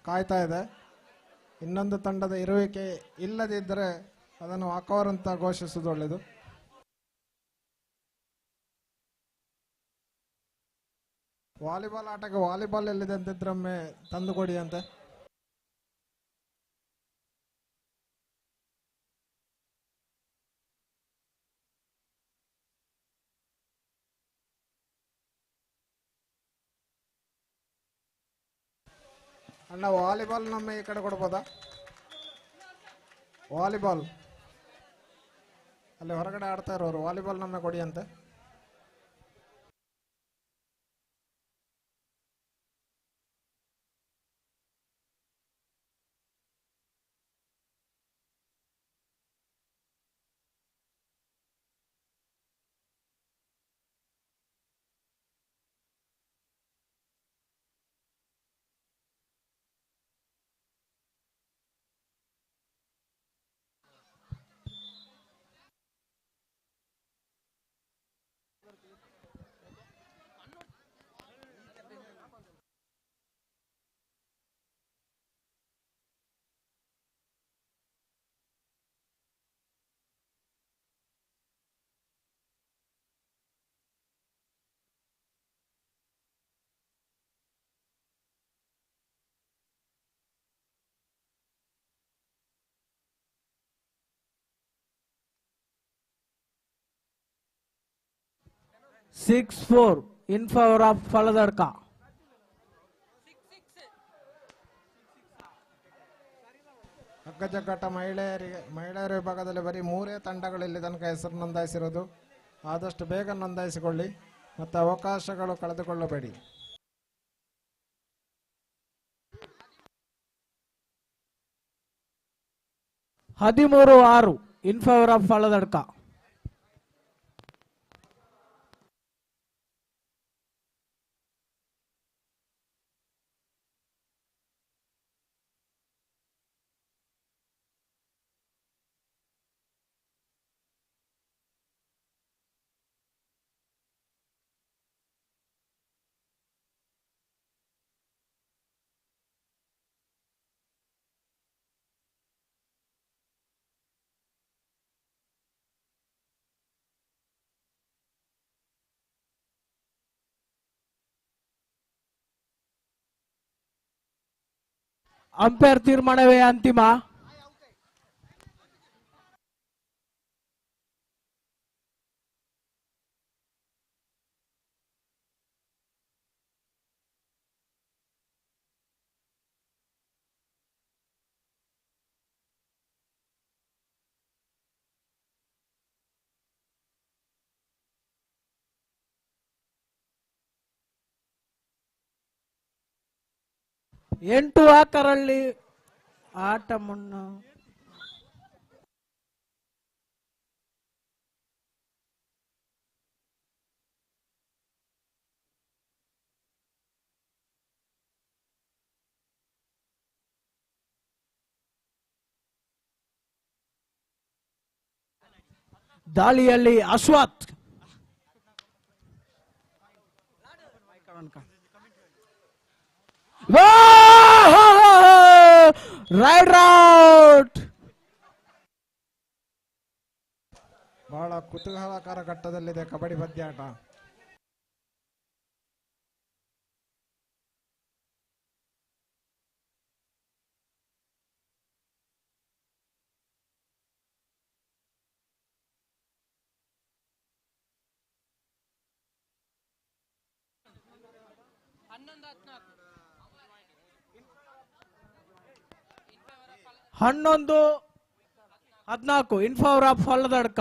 S6: ಕಾಯ್ತಾ ಇದೆ. ಇನ್ನೊಂದು ತಂಡದ ಇರುವಿಕೆ ಇಲ್ಲದಿದ್ದರೆ ಅದನ್ನು ವಾಕವರ್ ಅಂತ ಘೋಷಿಸುವುದು ಒಳ್ಳೆಯದು. ವಾಲಿಬಾಲ್ ಆಟಕ್ಕೆ ವಾಲಿಬಾಲ್ ಎಲ್ಲಿದೆ ಅಂತಿದ್ರೊಮ್ಮೆ ತಂದು ಕೊಡಿ ಅಂತೆ. ಅಣ್ಣ ವಾಲಿಬಾಲ್ ನಮ್ಮ ಈ ಕಡೆ ಕೊಡ್ಬೋದಾ? ವಾಲಿಬಾಲ್ ಅಲ್ಲಿ ಹೊರಗಡೆ ಆಡ್ತಾ ಇರೋರು ವಾಲಿಬಾಲ್ ನಮ್ಮ ಕೊಡಿ ಅಂತೆ.
S20: in favor of Faladadka.
S6: ಹಗ್ಗ ಜಗ್ಗಾಟ ಮಹಿಳೆಯರ ವಿಭಾಗದಲ್ಲಿ ಬರೀ 3 ತಂಡಗಳು ಇಲ್ಲಿ ತನಕ ಹೆಸರು ನೋಂದಾಯಿಸಿರೋದು. ಆದಷ್ಟು ಬೇಗ ನೋಂದಾಯಿಸಿಕೊಳ್ಳಿ ಮತ್ತು ಅವಕಾಶಗಳು ಕಳೆದುಕೊಳ್ಳಬೇಡಿ.
S20: ಹದಿಮೂರು 6 in favor of Faladadka. Umpire ತೀರ್ಮಾನವೇ ಅಂತಿಮ. ಎಂಟು ಆಕರಲ್ಲಿ ಆಟ ಮುನ್ನ ದಾಳಿಯಲ್ಲಿ ಅಶ್ವಥ್ ರೈಡ್ ಔಟ್.
S6: ಬಹಳ ಕುತೂಹಲಕರ ಘಟ್ಟದಲ್ಲಿದೆ ಕಬಡ್ಡಿ ಪಂದ್ಯಾಟ.
S20: ಹನ್ನೊಂದು 14 ಇನ್ ಫೇವರ್ ಆಫ್ ಫಲದಡ್ಕ.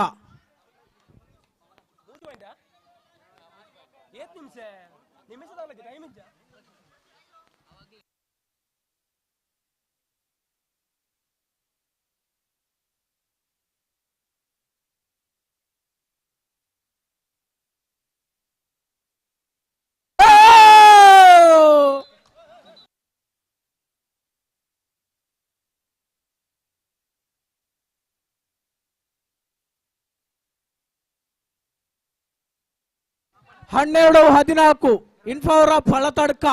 S20: ಹನ್ನೆರಡು 14 ಇನ್ ಫೇವರ್ ಆಫ್ ಫಲತಡ್ಕ.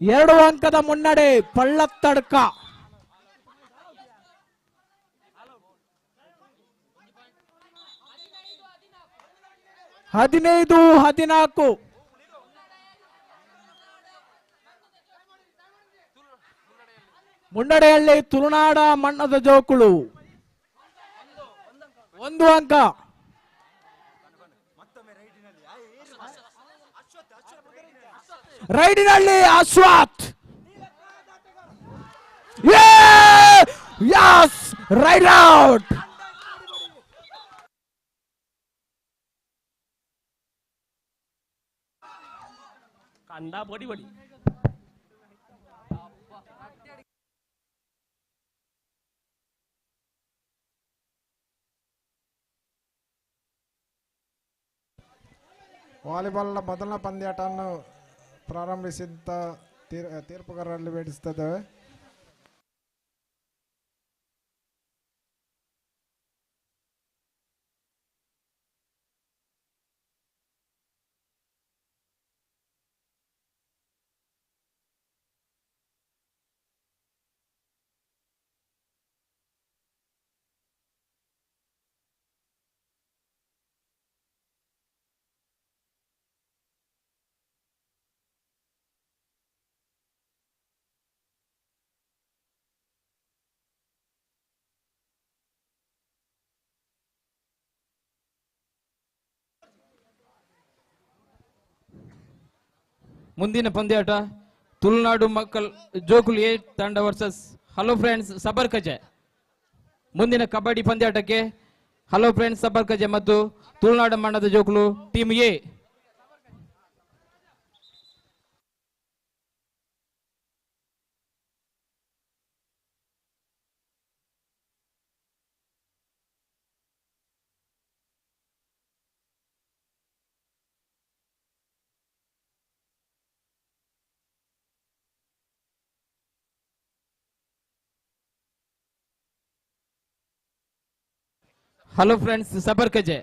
S20: ಎರಡು ಅಂಕದ ಮುನ್ನಡೆ ಪಳ್ಳತ್ತಡ್ಕ. 15-14 ಮುನ್ನಡೆಯಲ್ಲಿ ತುಳುನಾಡ ಮಣ್ಣದ ಜೋಕುಳು. 1 ಅಂಕ. ರೈಡಿನಲ್ಲಿ ಅಶ್ವಥ್. Yes raid out.
S14: ಕಂಡ ಬಡಿ ಬಡಿ.
S6: ವಾಲಿಬಾಲ್ನ ಮೊದಲ ಪಂದ್ಯಾಟವನ್ನು ಪ್ರಾರಂಭಿಸಿದ್ದ ತೀರ್ಪುಗಾರರಲ್ಲಿ ಬೇಡಿಸುತ್ತಿದ್ದೇವೆ.
S10: ಮುಂದಿನ ಪಂದ್ಯಾಟ ತುಳುನಾಡು ಮಕ್ಕಳ ಜೋಕುಲ್ ಎ ತಂಡ ವರ್ಸಸ್ ಹಲೋ ಫ್ರೆಂಡ್ಸ್ ಸಬರ್ಕಜೆ. ಮುಂದಿನ ಕಬಡ್ಡಿ ಪಂದ್ಯಾಟಕ್ಕೆ ಹಲೋ ಫ್ರೆಂಡ್ಸ್ ಸಬರ್ಕಜೆ ಮತ್ತು ತುಳುನಾಡು ಮಣ್ಣದ ಜೋಕುಲು team A. Hello friends Sabarkaje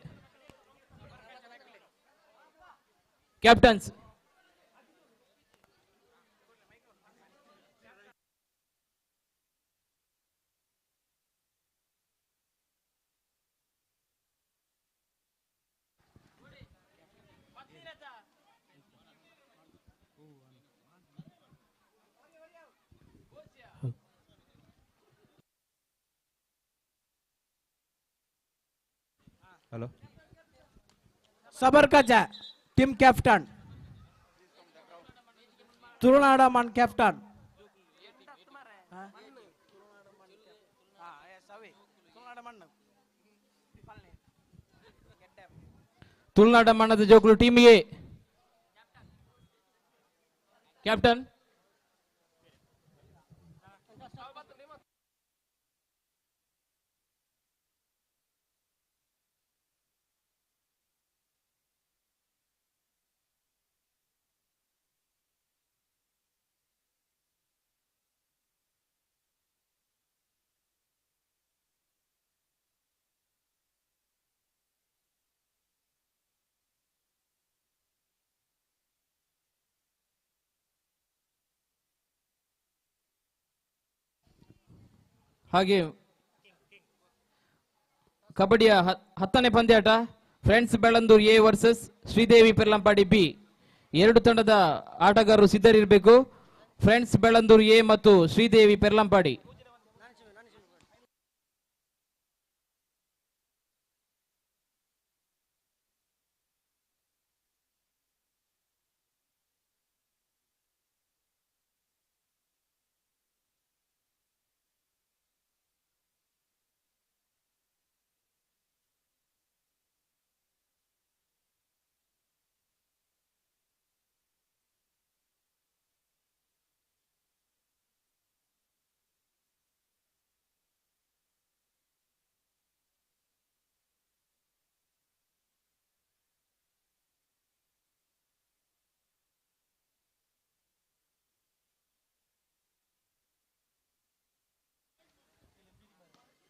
S10: captains
S7: hello
S20: Sabarkaje team captain ತುಳುನಾಡ ಮಣ್ ಕ್ಯಾಪ್ಟನ್
S10: ತುಳುನಾಡ ಮಣ್ಣದ ಜೋಕುಲು ಟೀಮ್ ಎ ಕ್ಯಾಪ್ಟನ್ ಹಾಗೆ ಕಬಡ್ಡಿಯ 10ನೇ ಪಂದ್ಯಾಟ friends Bellandur A versus Sridevi Perlampadi B. ಎರಡು ತಂಡದ ಆಟಗಾರರು ಸಿದ್ಧರಿರಬೇಕು. ಫ್ರೆಂಡ್ಸ್ ಬೆಳ್ಳಂದೂರು ಎ ಮತ್ತು ಶ್ರೀದೇವಿ ಪೆರ್ಲಂಪಾಡಿ.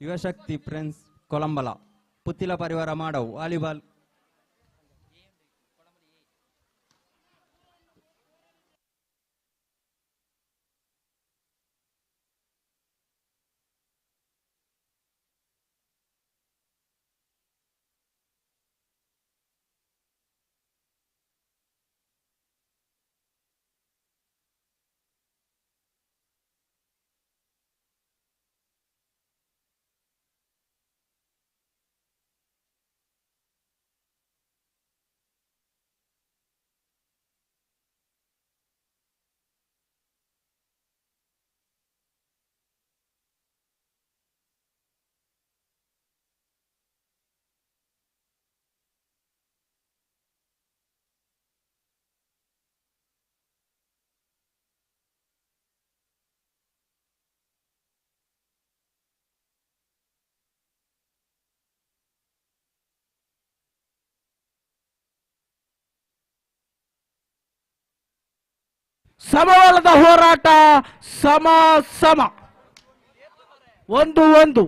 S7: ಯುವಶಕ್ತಿ ಫ್ರೆಂಡ್ಸ್ ಕೊಲಂಬಲ ಪುತ್ತಿಲ ಪರಿವಾರ ಮಾಡವು ವಾಲಿಬಾಲ್.
S20: ಸಮಬಲದ ಹೋರಾಟ ಸಮ 1-1.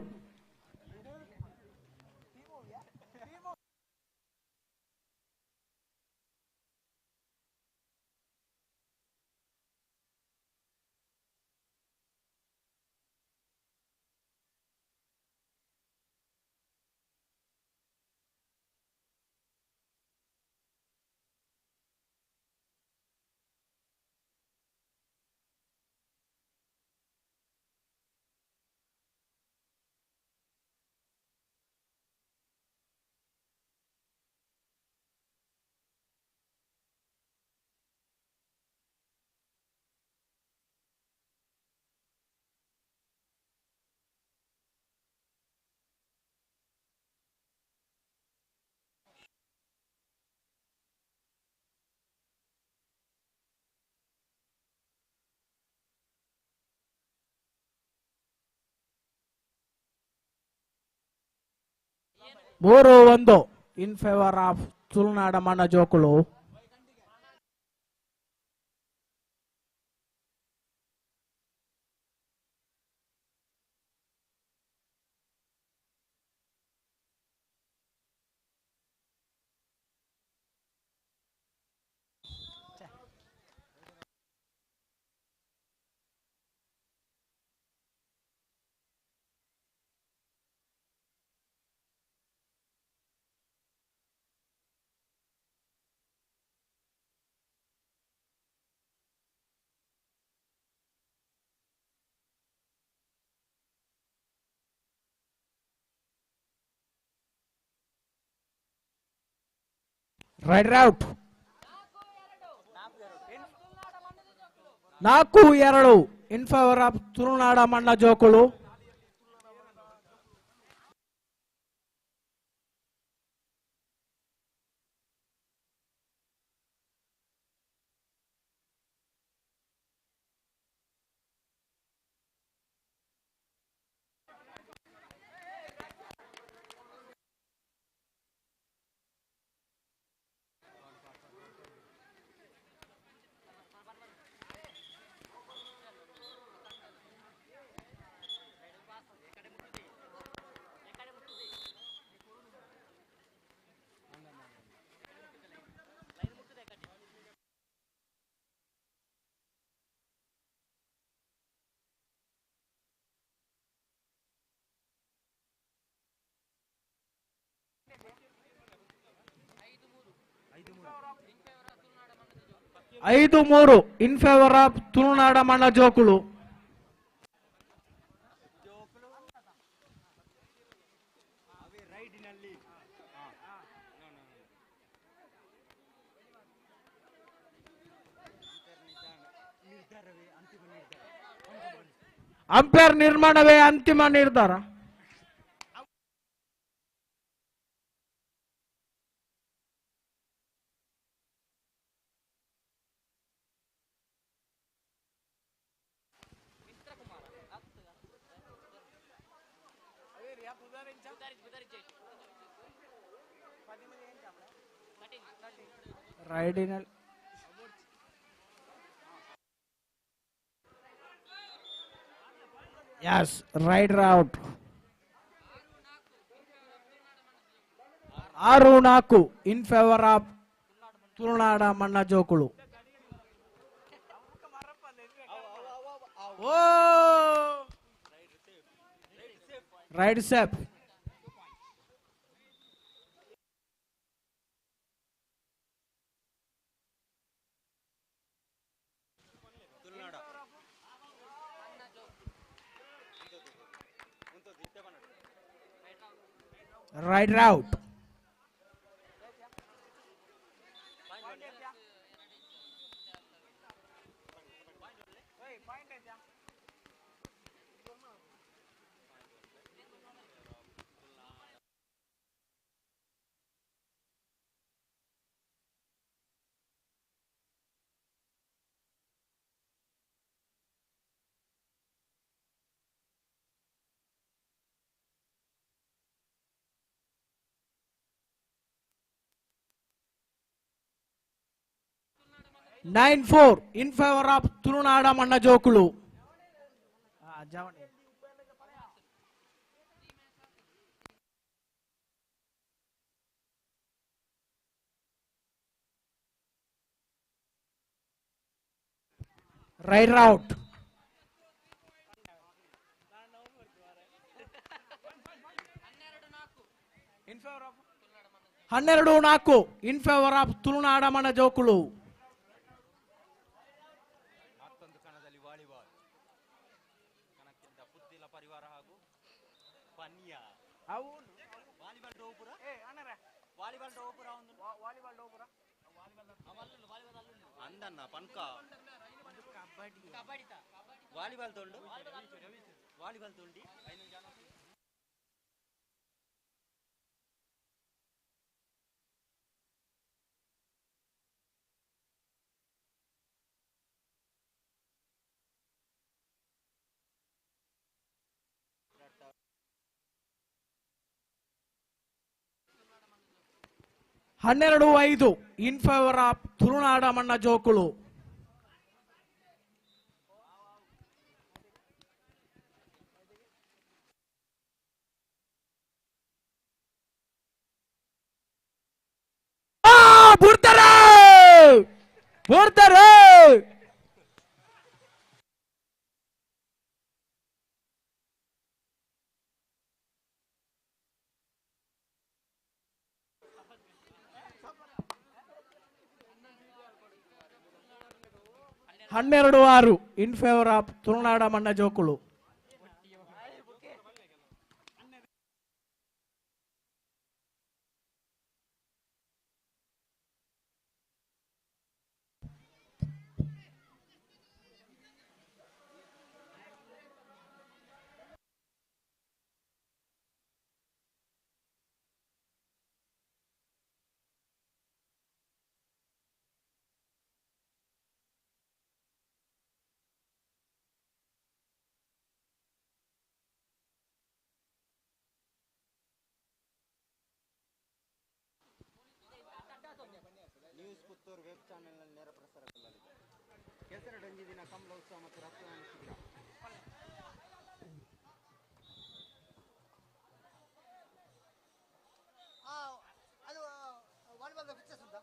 S20: ಮೂರು 1 ಇನ್ ಫೇವರ್ ಆಫ್ ತುಳುನಾಡ ಮಣ್ಣ ಜೋಕುಳು. Raider out. 4-2 in favour of Tulunada ಮಣ್ಣ ಜೋಕುಳು. 5-3 ಇನ್ ಫೇವರ್ ಆಫ್ ತುಳುನಾಡ ಮಣ್ಣ ಜೋಕುಳು. ಅಂಪೈರ್ ನಿರ್ಮಾಣವೇ ಅಂತಿಮ ನಿರ್ಧಾರ. ರೈಡಿನಲ್ಲಿ Yes, rider out. 6-4 in favor of ತುಳುನಾಡ ಮಣ್ಣ ಜೋಕುಳು. Ride safe. Rider out. Nine 4 in favor of ತುಳುನಾಡ ಮಣ್ಣ ಜೋಕುಳು. Rider out. ಹನ್ನೆರಡು 4 in favor of ತುಳುನಾಡ ಮಣ್ಣ ಜೋಕುಳು.
S8: అందన్న పన్క వాలీబాల్ తోండు వాలీబాల్ తోండి
S20: ಹನ್ನೆರಡು 5 in favor of ತುಳುನಾಡ ಮಣ್ಣ ಜೋಕುಳು. ಬಿಡ್ತಾರೆ ಬಿಡ್ತಾರೆ. ಹನ್ನೆರಡು 6 in favor of ತುಳುನಾಡ ಮಣ್ಣ ಜೋಕುಳು.
S8: ನ್ಯೂಸ್ ಪುತ್ತೂರು ವೆಬ್ ಚಾನೆಲ್ನಲ್ಲಿ ನೇರ ಪ್ರಸಾರಗೊಳ್ಳಲಿದೆ. ಕೆಸರಡಂಜಿ ದಿನ ಕಮಲ ಉತ್ಸವ ಮತ್ತು ರಕ್ತದಾನ ಶಿಬಿರ.
S9: ಅದು ವಾಲಿಬಾಲ್ ಫಿಕ್ಸಸ್ ಉಂಟಾ?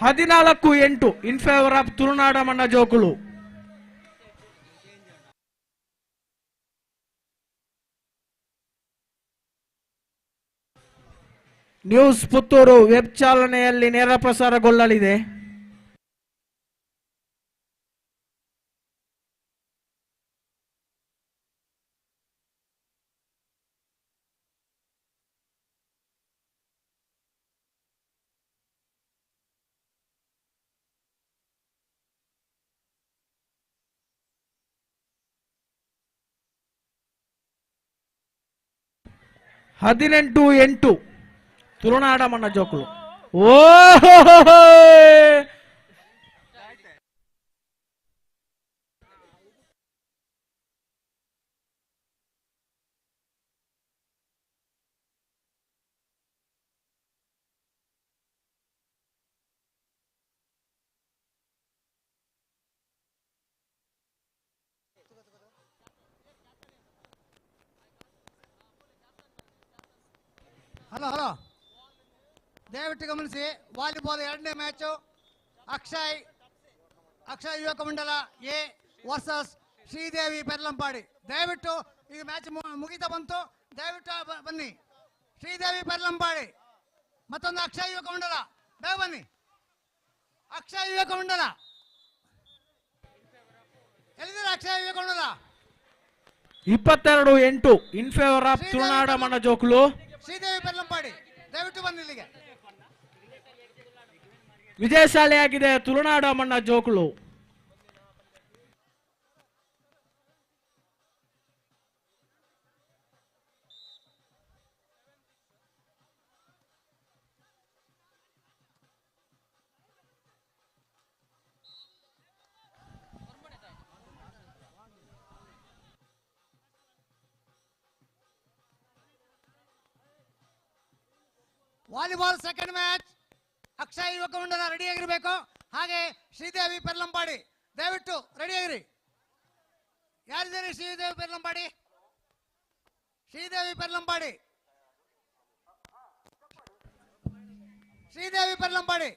S20: 14-8 ಇನ್ ಫೇವರ್ ಆಫ್ ತುಳುನಾಡ ಮಣ್ಣ ಜೋಕುಳು. ನ್ಯೂಸ್ ಪುತ್ತೂರು ವೆಬ್ ಚಾಲನೆಯಲ್ಲಿ ನೇರ ಪ್ರಸಾರಗೊಳ್ಳಲಿದೆ. ಹದಿನೆಂಟು 8 ತುಳುನಾಡ ಮಣ್ಣ ಜೋಕುಳು. ಓ
S9: ಹಲೋ ಹಲೋ, ದಯವಿಟ್ಟು ಗಮನಿಸಿ. ವಾಲಿಬಾಲ್ 2ನೇ ಮ್ಯಾಚು ಅಕ್ಷಯ್ ಯುವಕ ಮಂಡಲ ಎ ವರ್ಸಸ್ ಶ್ರೀದೇವಿ ಪೆರ್ಲಂಪಾಡಿ. ದಯವಿಟ್ಟು ಈಗ ಮ್ಯಾಚ್ ಮುಗಿತಾ ಬಂತು, ದಯವಿಟ್ಟು ಬನ್ನಿ. ಶ್ರೀದೇವಿ ಪೆರ್ಲಂಪಾಡಿ ಮತ್ತೊಂದು ಅಕ್ಷಯ್ ಯುವಕ ಮಂಡಲ, ಬೇಗ ಬನ್ನಿ. ಅಕ್ಷಯ್ ಯುವಕ ಮಂಡಲ ಎಲ್ಲಿದ್ದೀರ? ಅಕ್ಷಯ್ ಯುವಕ ಮಂಡಲ
S20: 22-8 ಇನ್ ಫೇವರ್ ಆಫ್ ತುಳುನಾಡ ಮಣ್ಣ ಜೋಕುಳು.
S9: ಶ್ರೀದೇವಿ ಪೆರ್ಲಂಪಾಡಿ ದಯವಿಟ್ಟು ಬನ್ನಿ ಇಲ್ಲಿಗೆ.
S20: ವಿಜಯಶಾಲಿಯಾಗಿದೆ ತುಳುನಾಡ ಮಣ್ಣ ಜೋಕುಳು.
S9: ವಾಲಿಬಾಲ್ 2nd ಮ್ಯಾಚ್ ಅಕ್ಷಯ್ ಯುವಕ ಮಂಡಲ ರೆಡಿಯಾಗಿರ್ಬೇಕು. ಹಾಗೆ ಶ್ರೀದೇವಿ ಪೆರ್ಲಂಪಾಡಿ ದಯವಿಟ್ಟು ರೆಡಿಯಾಗಿರಿ. ಯಾರಿದ್ದೀರಿ? ಶ್ರೀದೇವಿ ಪೆರ್ಲಂಪಾಡಿ, ಶ್ರೀದೇವಿ ಪೆರ್ಲಂಪಾಡಿ, ಶ್ರೀದೇವಿ ಪೆರ್ಲಂಪಾಡಿ.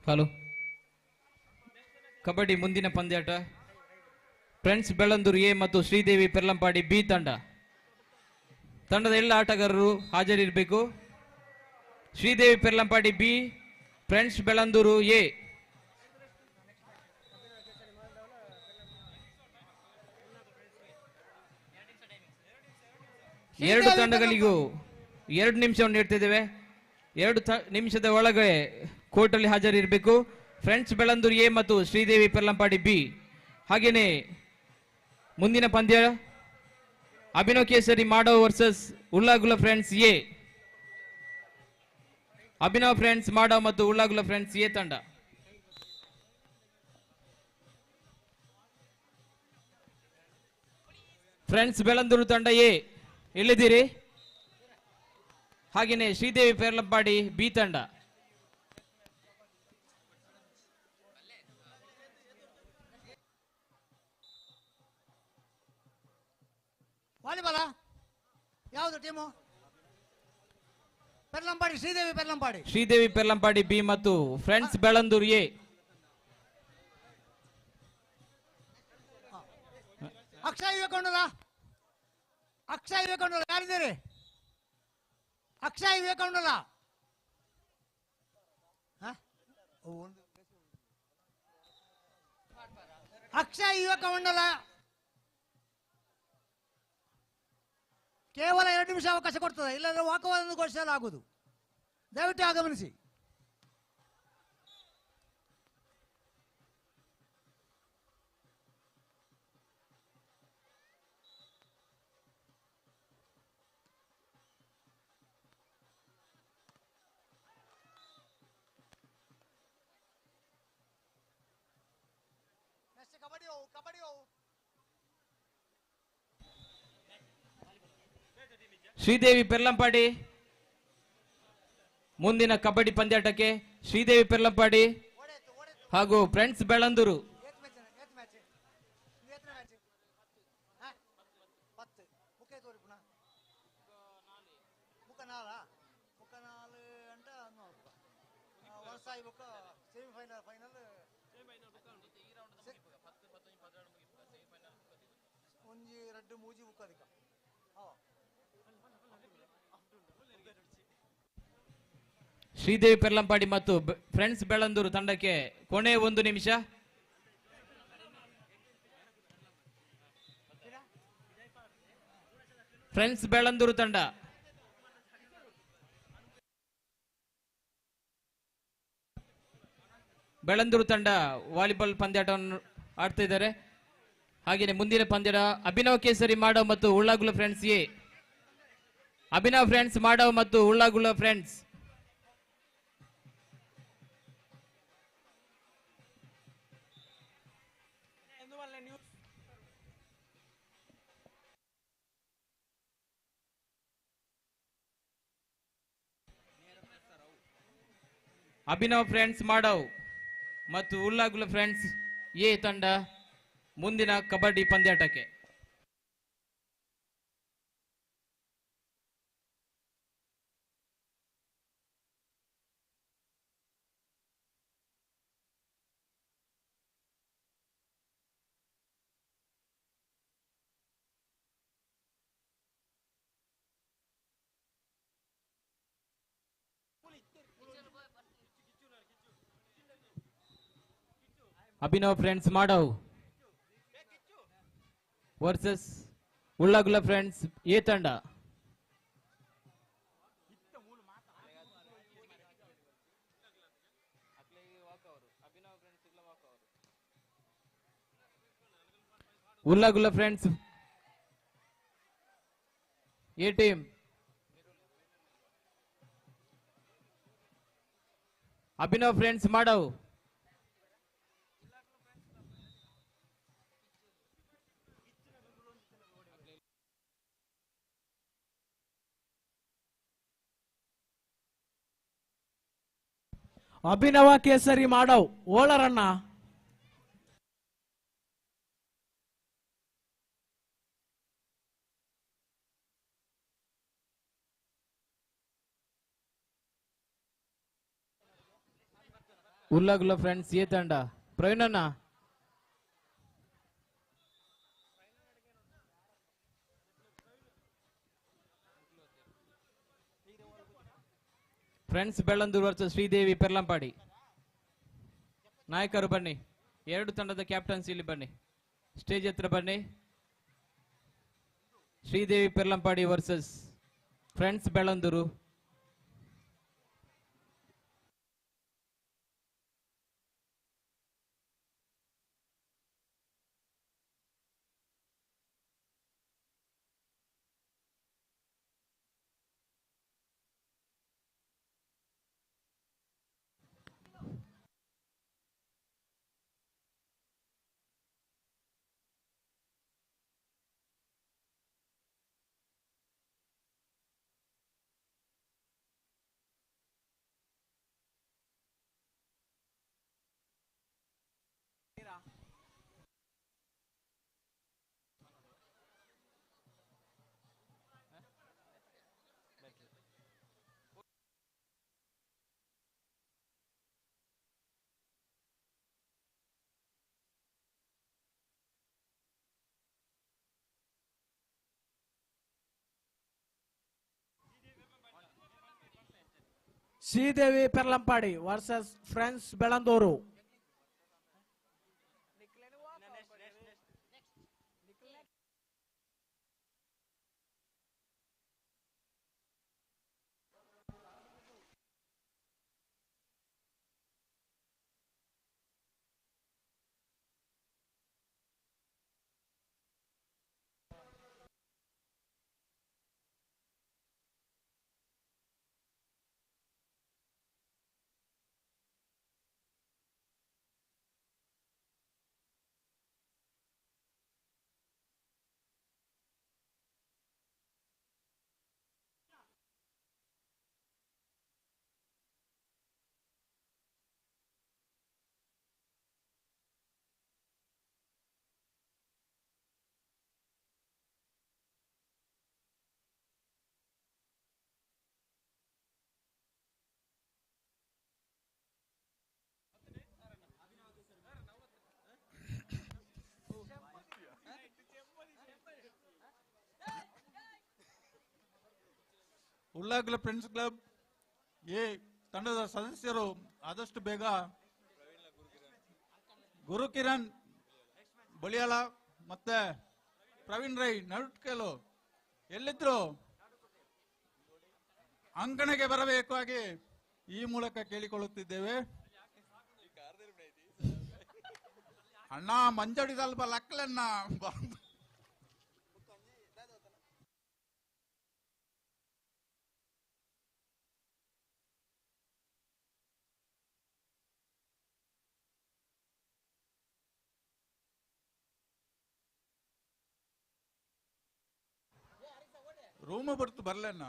S10: ಹಲೋ, ಕಬಡ್ಡಿ ಮುಂದಿನ ಪಂದ್ಯಾಟ ಫ್ರೆಂಡ್ಸ್ ಬೆಳ್ಳಂದೂರು ಎ ಮತ್ತು ಶ್ರೀದೇವಿ ಪೆರ್ಲಂಪಾಡಿ ಬಿ ತಂಡದ ಎಲ್ಲ ಆಟಗಾರರು ಹಾಜರಿರಬೇಕು. Sridevi Perlampadi B, friends Bellandur A. ಎರಡು ತಂಡಗಳಿಗೂ 2 ನಿಮಿಷವನ್ನು ನೀಡ್ತಿದ್ದೇವೆ. 2 ನಿಮಿಷದ ಒಳಗೆ ಕೋರ್ಟಲ್ಲಿ ಹಾಜರಿರಬೇಕು ಫ್ರೆಂಡ್ಸ್ ಬೆಳ್ಳಂದೂರು ಎ ಮತ್ತು ಶ್ರೀದೇವಿ ಪೆರ್ಲಂಪಾಡಿ ಬಿ. ಹಾಗೇನೆ ಮುಂದಿನ ಪಂದ್ಯ Abhinav Kesari Madav versus Ullagula friends A. Abhinav friends Madav ಮತ್ತು ಉಳ್ಳಾಗುಲ ಫ್ರೆಂಡ್ಸ್ ಎ ತಂಡ. ಫ್ರೆಂಡ್ಸ್ ಬೆಳ್ಳಂದೂರು ತಂಡ ಎ ಎಲ್ಲಿದ್ದೀರಿ? ಹಾಗೇನೆ ಶ್ರೀದೇವಿ ಪೆರ್ಲಂಪಾಡಿ ಬಿ ತಂಡ.
S9: ವಾಲಿಬಾಲ ಯಾವುದು ಟೀಮು? ಪೆರ್ಲಂಪಾಡಿ, ಶ್ರೀದೇವಿ ಪೆರ್ಲಂಪಾಡಿ.
S10: ಶ್ರೀದೇವಿ ಪೆರ್ಲಂಪಾಡಿ ಬಿ ಮತ್ತು ಫ್ರೆಂಡ್ಸ್ ಬೆಳ್ಳಂದೂರು ಎ.
S9: ಅಕ್ಷಯ್ ಯುವಕ ಮಂಡಲ, ಅಕ್ಷಯ್ ಯುವಕ ಮಂಡಲ ಯಾರಿದ್ದೀರಿ? ಅಕ್ಷಯ್ ಯುವಕ ಮಂಡಲ ಅಕ್ಷಯ್ ಯುವಕ ಮಂಡಲ ಕೇವಲ 2 ನಿಮಿಷ ಅವಕಾಶ ಕೊಡ್ತದೆ, ಇಲ್ಲದ್ರೆ ವಾಕವಾದವನ್ನು ಘೋಷಿಸಲಾಗುವುದು. ದಯವಿಟ್ಟು ಆಗಮನಿಸಿ.
S10: ಶ್ರೀದೇವಿ ಪೆರ್ಲಂಪಾಡಿ ಮುಂದಿನ ಕಬಡ್ಡಿ ಪಂದ್ಯಾಟಕ್ಕೆ ಶ್ರೀದೇವಿ ಪೆರ್ಲಂಪಾಡಿ ಹಾಗೂ ಫ್ರೆಂಡ್ಸ್ ಬೆಳ್ಳಂದೂರು.
S9: ಸೆಮಿಫೈನಲ್ ಫೈನಲ್ ಒಂಜಿ ರಡ್ಡು ಮೂಜಿ ಬುಕ್ಕದಿಕ
S10: ಶ್ರೀದೇವಿ ಪೆರ್ಲಂಪಾಡಿ ಮತ್ತು ಫ್ರೆಂಡ್ಸ್ ಬೆಳಂದೂರು ತಂಡಕ್ಕೆ ಕೊನೆ 1 ನಿಮಿಷ. ಫ್ರೆಂಡ್ಸ್ ಬೆಳಂದೂರು ತಂಡ ವಾಲಿಬಾಲ್ ಪಂದ್ಯಾಟವನ್ನು ಆಡ್ತಾ ಇದ್ದಾರೆ. ಹಾಗೆಯೇ ಮುಂದಿನ ಪಂದ್ಯ ಅಭಿನವ್ ಕೇಸರಿ ಮಾಡವ್ ಮತ್ತು Ullagula friends A. Abhinav friends Madav ಮತ್ತು ಉಳ್ಳಾಗುಳ ಫ್ರೆಂಡ್ಸ್. ಅಭಿನವ್ ಫ್ರೆಂಡ್ಸ್ ಮಾಡವ್ ಮತ್ತು ಉಳ್ಳಾಗುಳ ಫ್ರೆಂಡ್ಸ್ ಎ ತಂಡ ಮುಂದಿನ ಕಬಡ್ಡಿ ಪಂದ್ಯಾಟಕ್ಕೆ. Abhinav friends Madav versus Ullagula friends A ತಂಡ. Ullagula friends A team Abhinav friends Madav.
S20: Abhinava Kesari Madav ಓಳರಣ್ಣ.
S10: ಉಳ್ಳಾಗುಳ ಫ್ರೆಂಡ್ಸ್ ಎ ತಂಡ ಪ್ರವೀಣಣ್ಣ. Friends Bellandur versus Sridevi Perlampadi. ನಾಯಕರು ಬನ್ನಿ, 2 ತಂಡದ ಕ್ಯಾಪ್ಟನ್ಸ್ ಇಲ್ಲಿ ಬನ್ನಿ, ಸ್ಟೇಜ್ ಹತ್ರ ಬನ್ನಿ. Sridevi Perlampadi versus friends Bellandur.
S20: Sridevi Perlampadi versus friends Belandur.
S11: Ullagala friends club A ತಂಡದ ಸದಸ್ಯರು ಆದಷ್ಟು ಬೇಗ ಗುರುಕಿರಣ್ ಬಳಿಯಾಳ ಮತ್ತೆ ಪ್ರವೀಣ್ ರೈ ನಡುಟ್ಕೆಲು ಎಲ್ಲಿದ್ರು ಅಂಗಣಕ್ಕೆ ಬರಬೇಕಾಗಿ ಈ ಮೂಲಕ ಕೇಳಿಕೊಳ್ಳುತ್ತಿದ್ದೇವೆ. ಅಣ್ಣ ಮಂಜಡಿ ಸ್ವಲ್ಪ ಲಕ್ಕಲನ್ನ ರೂಮ್ ಬರ್ತು ಬರ್ಲನ್ನ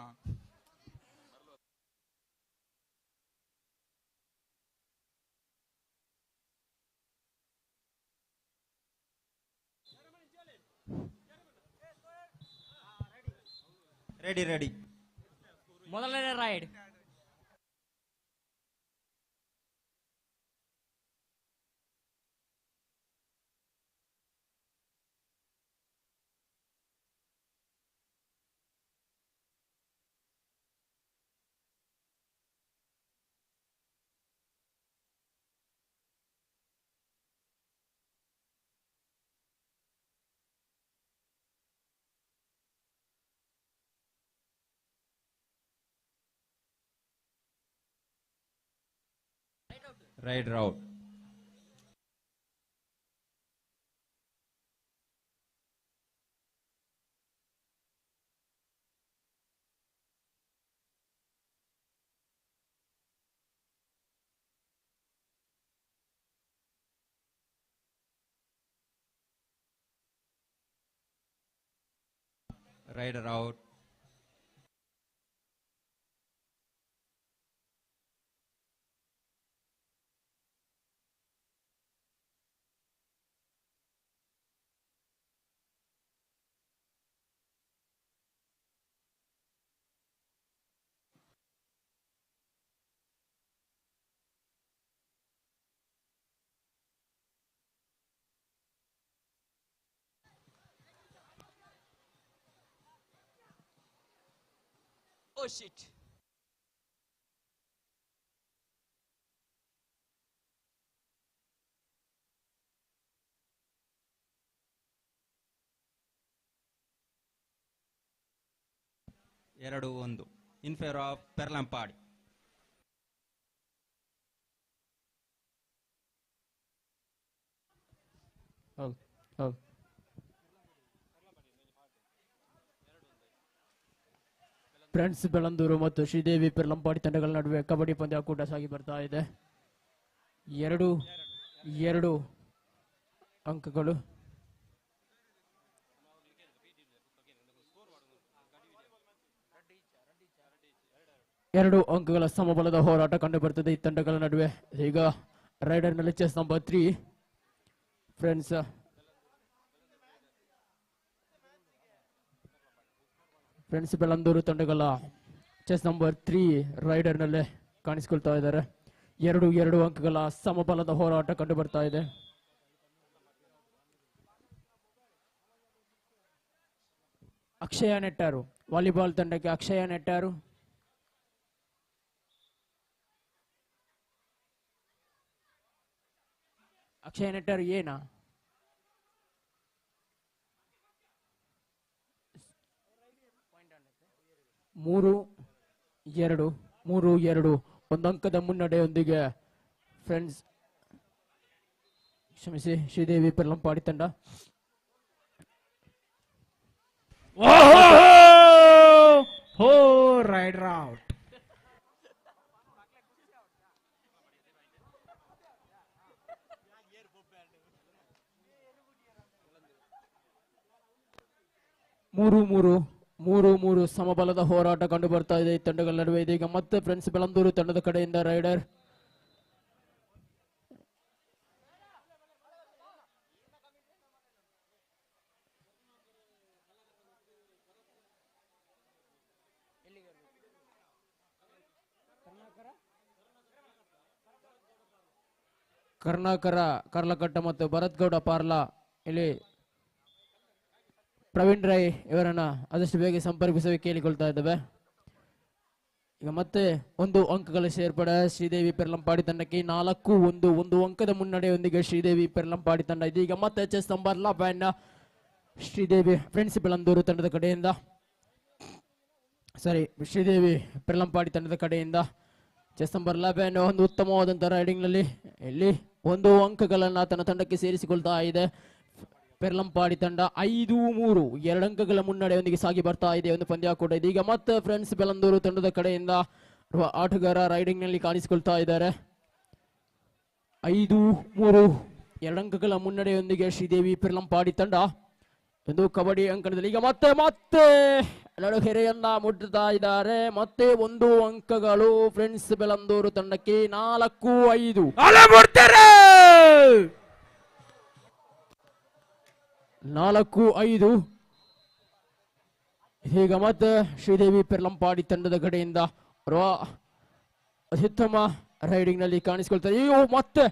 S7: ರೆಡಿ ರೆಡಿ.
S22: ಮೊದಲನೇ raid
S7: raider out. Raider out.
S22: Oh shit.
S7: ಎರಡು ಒಂದು ಇನ್ ಫೇವರ್ ಆಫ್ ಪೆರ್ಲಂಪಾಡಿ.
S1: ಹೌದು ಹೌದು. ಫ್ರೆಂಡ್ಸ್ ಬೆಳಂದೂರು ಮತ್ತು ಶ್ರೀದೇವಿ ಪೆರ್ಲಂಪಾಡಿ ತಂಡಗಳ ನಡುವೆ ಕಬಡ್ಡಿ ಪಂದ್ಯಾಕೂಟ ಸಾಗಿ ಬರ್ತಾ ಇದೆ. ಎರಡು ಅಂಕಗಳು. ಎರಡು ಅಂಕಗಳ ಸಮಬಲದ ಹೋರಾಟ ಕಂಡು ಬರ್ತದೆ ಈ ತಂಡಗಳ ನಡುವೆ. ಈಗ ರೈಡರ್ ನಲ್ಲಿ ಚೆಸ್ ನಂಬರ್ 3 ಫ್ರೆಂಡ್ಸ್ ಬೆಳಂದೂರು ತಂಡಗಳ ಚೆಸ್ ನಂಬರ್ 3 ರೈಡರ್ ನಲ್ಲೇ ಕಾಣಿಸಿಕೊಳ್ತಾ ಇದ್ದಾರೆ. ಎರಡು ಅಂಕಗಳ ಸಮಬಲದ ಹೋರಾಟ ಕಂಡು ಬರ್ತಾ ಇದೆ. ಅಕ್ಷಯ ನೆಟ್ಟಾರು ವಾಲಿಬಾಲ್ ತಂಡಕ್ಕೆ ಅಕ್ಷಯ ನೆಟ್ಟಾರು. ಅಕ್ಷಯ ನೆಟ್ಟಾರು ಏನಾ ಮೂರು ಎರಡು ಒಂದು ಅಂಕದ ಮುನ್ನಡೆಯೊಂದಿಗೆ ಫ್ರೆಂಡ್ಸ್ ಕ್ಷಮಿಸಿ ಶ್ರೀದೇವಿ ಪೆರ್ಲಂಪಾಡಿ ತಂಡ
S20: ರೈಡರ್ ಔಟ್.
S1: ಮೂರು ಸಮಬಲದ ಹೋರಾಟ ಕಂಡು ಬರ್ತಾ ಇದೆ ಈ ತಂಡಗಳ ನಡುವೆ. ಇದೀಗ ಮತ್ತೆ ಫ್ರೆಂಡ್ಸ್ ಬೆಳಂದೂರು ತಂಡದ ಕಡೆಯಿಂದ ರೈಡರ್ ಕರ್ನಾಕರ ಕರ್ಲಕಟ್ಟ ಮತ್ತು ಭರತ್ ಗೌಡ ಪಾರ್ಲಾ ಇಲ್ಲಿ ಪ್ರವೀಣ್ ರೈ ಇವರನ್ನ ಆದಷ್ಟು ಬೇಗ ಸಂಪರ್ಕಿಸಲು ಕೇಳಿಕೊಳ್ತಾ ಇದ್ದೇವೆ. ಈಗ ಮತ್ತೆ ಒಂದು ಅಂಕಗಳ ಸೇರ್ಪಡೆ ಶ್ರೀದೇವಿ ಪೆರ್ಲಂಪಾಡಿ ತಂಡಕ್ಕೆ 4-1 ಒಂದು ಅಂಕದ ಮುನ್ನಡೆಯೊಂದಿಗೆ ಶ್ರೀದೇವಿ ಪೆರ್ಲಂಪಾಡಿ ತಂಡ ಇದೀಗ ಮತ್ತೆ chess number 11 Sridevi friends Bellandur ತಂಡದ ಕಡೆಯಿಂದ ಶ್ರೀದೇವಿ ಪೆರ್ಲಂಪಾಡಿ ತಂಡದ ಕಡೆಯಿಂದ ಚೆಸ್ ನಂಬರ್ 11 ಒಂದು ಉತ್ತಮವಾದಂತಹ ರೈಡಿಂಗ್ ನಲ್ಲಿ ಇಲ್ಲಿ ಒಂದು ಅಂಕಗಳನ್ನ ತನ್ನ ತಂಡಕ್ಕೆ ಸೇರಿಸಿಕೊಳ್ತಾ ಇದೆ. ಪೆರ್ಲಂಪಾಡಿ ತಂಡ 5-3 2 ಅಂಕಗಳ ಮುನ್ನಡೆಯೊಂದಿಗೆ ಸಾಗಿ ಬರ್ತಾ ಇದೆ ಒಂದು ಪಂದ್ಯಾಕೂಟ. ಇದೀಗ ಮತ್ತೆ ಫ್ರೆಂಡ್ಸ್ ಬೆಳಂದೂರು ತಂಡದ ಕಡೆಯಿಂದ ಆಟಗಾರ ರೈಡಿಂಗ್ ನಲ್ಲಿ ಕಾಣಿಸಿಕೊಳ್ತಾ ಇದ್ದಾರೆ. 5-3 2 ಅಂಕಗಳ ಮುನ್ನಡೆಯೊಂದಿಗೆ ಶ್ರೀದೇವಿ ಪೆರ್ಲಂಪಾಡಿ ತಂಡ ಒಂದು ಕಬಡ್ಡಿ ಅಂಕಣದಲ್ಲಿ ಈಗ ಮತ್ತೆ ನಡುಗೆರೆಯನ್ನ ಮುಟ್ಟುತ್ತಾ ಇದ್ದಾರೆ. ಮತ್ತೆ 1 ಅಂಕಗಳು ಫ್ರೆಂಡ್ಸ್ ಬೆಳಂದೂರು ತಂಡಕ್ಕೆ 4-5 4-5 ಈಗ ಮತ್ತೆ ಶ್ರೀದೇವಿ ಪೆರ್ಲಂಪಾಡಿ ತಂಡದ ಕಡೆಯಿಂದ ಅತ್ಯುತ್ತಮ ರೈಡಿಂಗ್ ನಲ್ಲಿ ಕಾಣಿಸಿಕೊಳ್ತಾರೆ. ಮತ್ತೆ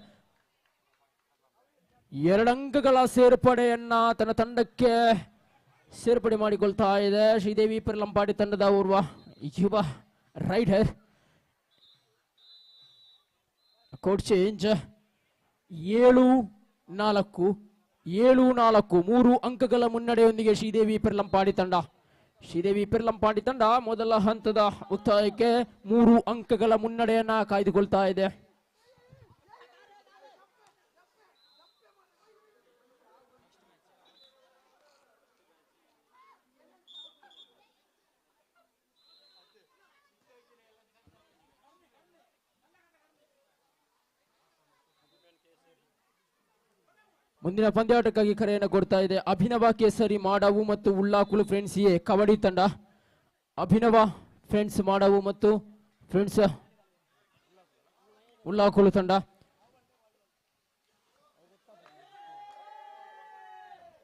S1: 2 ಅಂಕಗಳ ಸೇರ್ಪಡೆಯನ್ನ ತನ್ನ ತಂಡಕ್ಕೆ ಸೇರ್ಪಡೆ ಮಾಡಿಕೊಳ್ತಾ ಇದೆ ಶ್ರೀದೇವಿ ಪೆರ್ಲಂಪಾಡಿ ತಂಡದ ಓರ್ವ ಯುವ ರೈಡರ್. ಕೋಡ್ ಚೇಂಜ್ 7-4 3 ಅಂಕಗಳ ಮುನ್ನಡೆಯೊಂದಿಗೆ ಶ್ರೀದೇವಿ ಪೆರ್ಲಂಪಾಡಿ ತಂಡ ಮೊದಲ ಹಂತದ ಮುಕ್ತಾಯಕ್ಕೆ 3 ಅಂಕಗಳ ಮುನ್ನಡೆಯನ್ನ ಕಾಯ್ದುಕೊಳ್ತಾ ಇದೆ. ಮುಂದಿನ ಪಂದ್ಯಾಟಕ್ಕಾಗಿ ಕರೆಯನ್ನು ಕೊಡ್ತಾ ಇದೆ ಅಭಿನವ ಕೇಸರಿ ಮಾಡಾವು ಮತ್ತು ಉಳ್ಳಾಕುಳು ಫ್ರೆಂಡ್ಸ್ ಎ ಕಬಡ್ಡಿ ತಂಡ. ಅಭಿನವ ಫ್ರೆಂಡ್ಸ್ ಮಾಡಾವು ಮತ್ತು ಫ್ರೆಂಡ್ಸ್ ಉಳ್ಳಾಕುಳು ತಂಡ.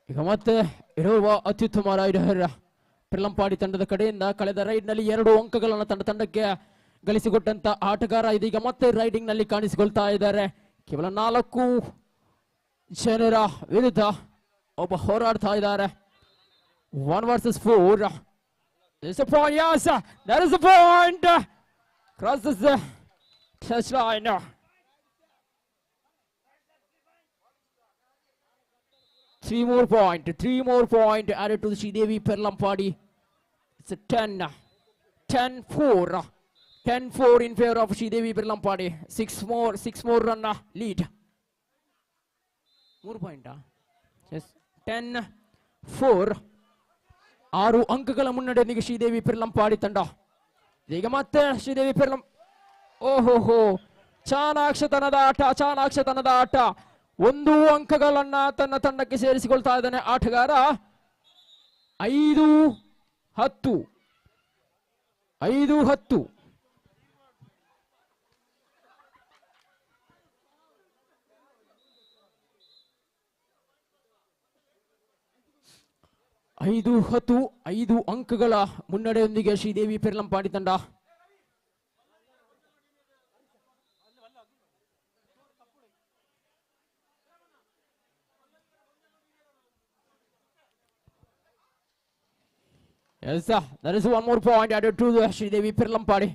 S1: ಈಗ ಮತ್ತೆ ಇರುವ ಅತ್ಯುತ್ತಮ ರೈಡರ್ ಪೆರ್ಲಂಪಾಡಿ ತಂಡದ ಕಡೆಯಿಂದ ಕಳೆದ ರೈಡ್ ನಲ್ಲಿ 2 ಅಂಕಗಳನ್ನು ತನ್ನ ತಂಡಕ್ಕೆ ಗಳಿಸಿಕೊಟ್ಟಂತ ಆಟಗಾರ ಇದೀಗ ಮತ್ತೆ ರೈಡಿಂಗ್ ನಲ್ಲಿ ಕಾಣಿಸಿಕೊಳ್ತಾ ಇದ್ದಾರೆ. ಕೇವಲ 4 ಜನರ ವಿರುದ್ಧ ಒಬ್ಬ ಹೋರಾಡ್ತಾ ಇದ್ದಾರೆ. 1 versus 4. There's a point. Yes, there is a point. Crosses the touchline. 3 more point. 3 more point added to the Sridevi Perlampadi. It's a 10-4. 10-4 in favor of Sridevi Perlampadi. 6 more run lead. 3 point. Yes. 10-4. 6 ಅಂಕಗಳ ಮುನ್ನಡೆಯೊಂದಿಗೆ ಶ್ರೀದೇವಿ ಪೆರ್ಲಂಪಾಡಿ ತಂಡ. ಈಗ ಮತ್ತೆ ಶ್ರೀದೇವಿ ಓಹೋ ಚಾಣಾಕ್ಷತನದ ಆಟ 1 ಅಂಕಗಳನ್ನ ತನ್ನ ತಂಡಕ್ಕೆ ಸೇರಿಸಿಕೊಳ್ತಾ ಇದ್ದಾನೆ ಆಟಗಾರ. 5-10 5 ಅಂಕಗಳ ಮುನ್ನಡೆಯೊಂದಿಗೆ ಶ್ರೀದೇವಿ ಪೆರ್ಲಂಪಾಡಿ ತಂಡ. Yes, there is 1 more point added to the Sridevi Perlampadi.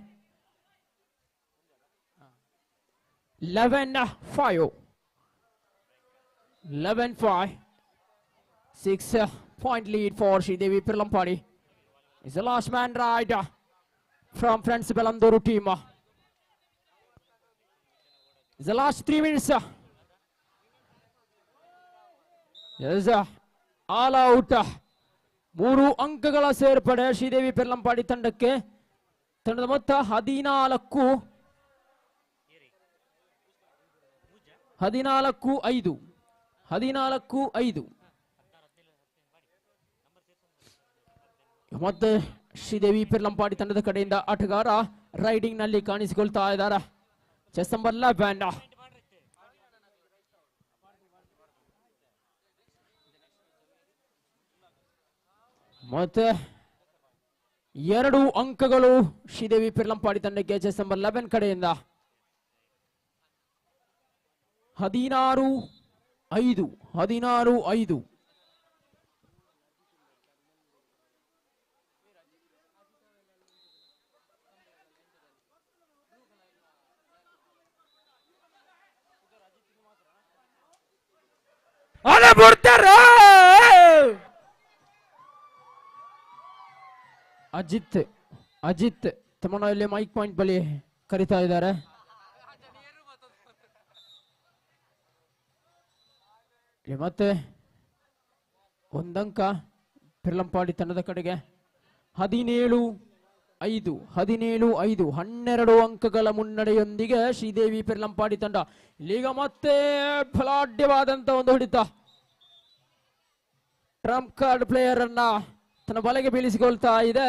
S1: 11-5. 6 point lead for Sridevi Perlampadi. It's the last man ride from Friends Belanduru team. It's the last 3 minutes. Yes, all out. 3 ಅಂಕಗಳ ಸೇರ್ಪಡೆ ಶ್ರೀದೇವಿ ಪೆರ್ಲಂಪಾಡಿ ತಂಡಕ್ಕೆ. ತಂಡದ ಮೊತ್ತ 14-5. ಮತ್ತೆ ಶ್ರೀದೇವಿ ಪೆರ್ಲಂಪಾಡಿ ತಂಡದ ಕಡೆಯಿಂದ ಆಟಗಾರ riding ನಲ್ಲಿ ಕಾಣಿಸಿಕೊಳ್ತಾ ಇದ್ದಾರೆ. Chess number 11. ಮತ್ತೆ 2 ಅಂಕಗಳು ಶ್ರೀದೇವಿ ಪೆರ್ಲಂಪಾಡಿ ತಂಡಕ್ಕೆ ಚೆಸ್ ನಂಬರ್ 11 ಕಡೆಯಿಂದ. 16-5. ಅಜಿತ್ ಅಜಿತ್ ತಮ್ಮನ್ನ ಇಲ್ಲಿ ಮೈಕ್ ಪಾಯಿಂಟ್ ಬಳಿ ಕರೀತಾ ಇದ್ದಾರೆ. ಮತ್ತೆ ಒಂದಂಕ ಪೆರ್ಲಂಪಾಡಿ ತಂಡದ ಕಡೆಗೆ 17-5 12 ಅಂಕಗಳ ಮುನ್ನಡೆಯೊಂದಿಗೆ ಶ್ರೀದೇವಿ ಪೆರ್ಲಂಪಾಡಿ ತಂಡ ಇಲ್ಲಿಗ ಮತ್ತೆ ಬಲಾಢ್ಯವಾದಂತ ಒಂದು ಹೊಡಿತ. ಟ್ರಂಪ್ ಕಾರ್ಡ್ ಪ್ಲೇಯರ್ ಅನ್ನ ತನ್ನ ಬಲೆಗೆ ಬೀಳಿಸಿಕೊಳ್ತಾ ಇದೆ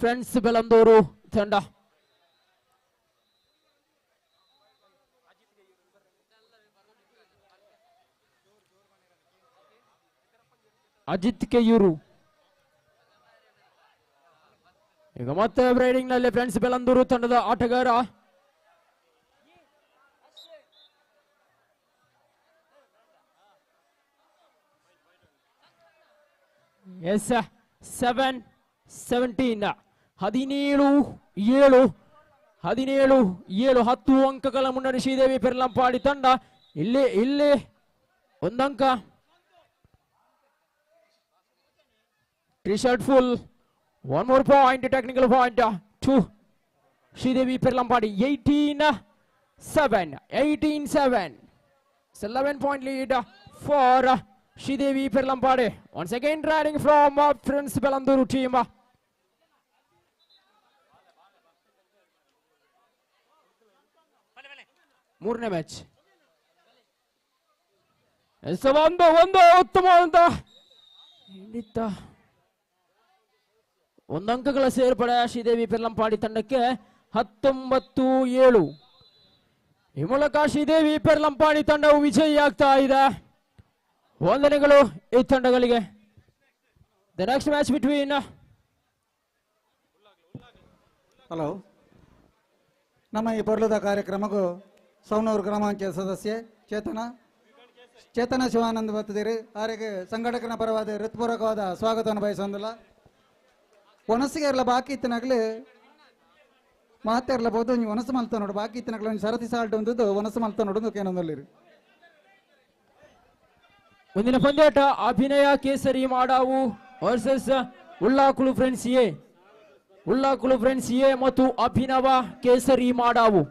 S1: ಫ್ರೆಂಡ್ಸ್ ಬೆಲಂದೂರು ತಂಡ. ಅಜಿತ್ ಕೆಯೂರು ಈಗ ಮತ್ತೆ ರೈಡಿಂಗ್ ನಲ್ಲಿ ಫ್ರೆಂಡ್ಸ್ ಬೆಲಂದೂರು ತಂಡದ ಆಟಗಾರ ಎಸ್ 17-17 10 ಅಂಕಗಳ ಮುನ್ನಡೆ ಶ್ರೀದೇವಿ ಪೆರ್ಲಂಪಾಡಿ ತಂಡ. ಇಲ್ಲಿ ಒಂದಂಕ T shirt full. One more point, technical point to Sridevi Perlampadi. 18-7. 11-point lead for Sridevi Perlampadi. Once again riding from Prince Belanduru team. ಮೂರನೇ ಮ್ಯಾಚ್ ಒಂದು ಉತ್ತಮವಾದಂತ ಒಂದಂಕಗಳ ಸೇರ್ಪಡೆ ಶ್ರೀದೇವಿ ಪೆರ್ಲಂಪಾಡಿ ತಂಡಕ್ಕೆ 19-7. ಈ ಮೂಲಕ ಶ್ರೀದೇವಿ ಪೆರ್ಲಂಪಾಡಿ ತಂಡವು ವಿಜಯಿಯಾಗ್ತಾ ಇದೆ. ವಂದನೆಗಳು ಈ ತಂಡಗಳಿಗೆ. The next match between
S2: hello ನಮ್ಮ ಈ ಪೊರ್ಲದ ಕಾರ್ಯಕ್ರಮಕ್ಕೂ ಸೌನೂರು ಗ್ರಾಮ ಪಂಚಾಯತ್ ಸದಸ್ಯೆ ಚೇತನ ಶಿವಾನಂದ್ ಬತ್ತಿದ್ದೀರಿ. ಅವರಿಗೆ ಸಂಘಟಕನ ಪರವಾದ ಹೃತ್ಪೂರ್ವಕವಾದ ಸ್ವಾಗತವನ್ನು ಬಯಸೋದಿಲ್ಲ. ಒನಸಿಗೆ ಇರಲ್ಲ ಬಾಕಿ ಇತ್ತಿನಾಗಲಿ ಮಾತೇ ಇರಲಬಹುದು. ನೀವು ಒನಸು ಮಲ್ತ ನೋಡು ಬಾಕಿ ಇತ್ತಿನಾಗಲಿ ಒಂದು ಸರತಿ ಸಾಲ್ಟ್ ಹೊಂದಿದ್ದು ಒನಸು ಮಲ್ತ ನೋಡೋದು ಏನೊಂದಲ್ಲಿರಿ.
S1: ಮುಂದಿನ ಪಂದ್ಯಾಟ ಅಭಿನಯ Kesari Madavu versus Ullakulu friends A. Ullakulu friends A ಮತ್ತು Abhinava Kesari Madavu.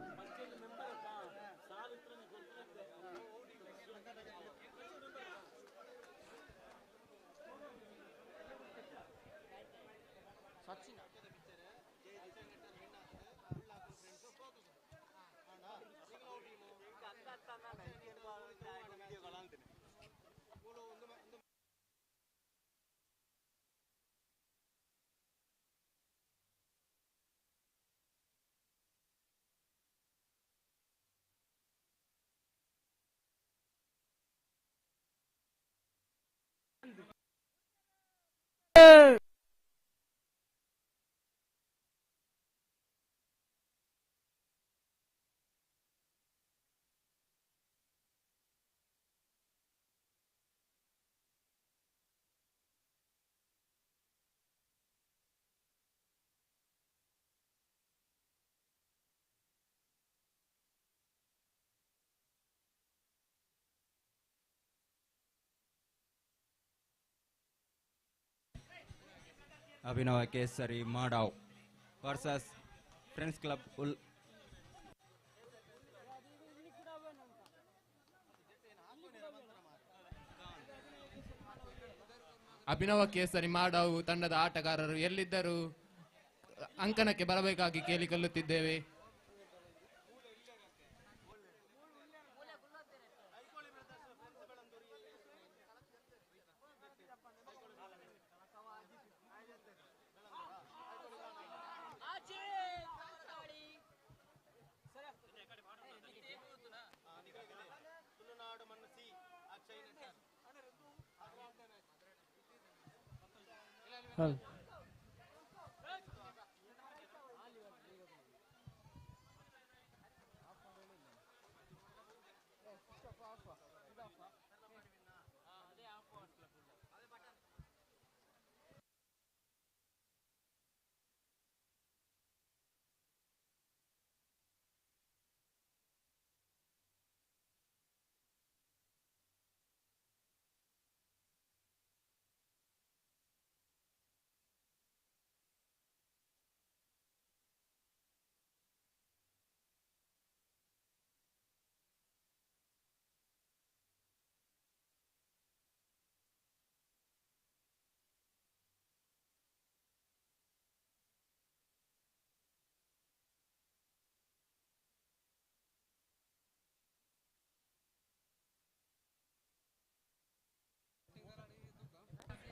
S7: Abhinava Kesari Madav versus friends club
S12: Abhinava Kesari Madavu ತಂಡದ ಆಟಗಾರರು ಎಲ್ಲಿದ್ದರೂ ಅಂಕಣಕ್ಕೆ ಬರಬೇಕಾಗಿ ಕೇಳಿಕೊಳ್ಳುತ್ತಿದ್ದೇವೆ.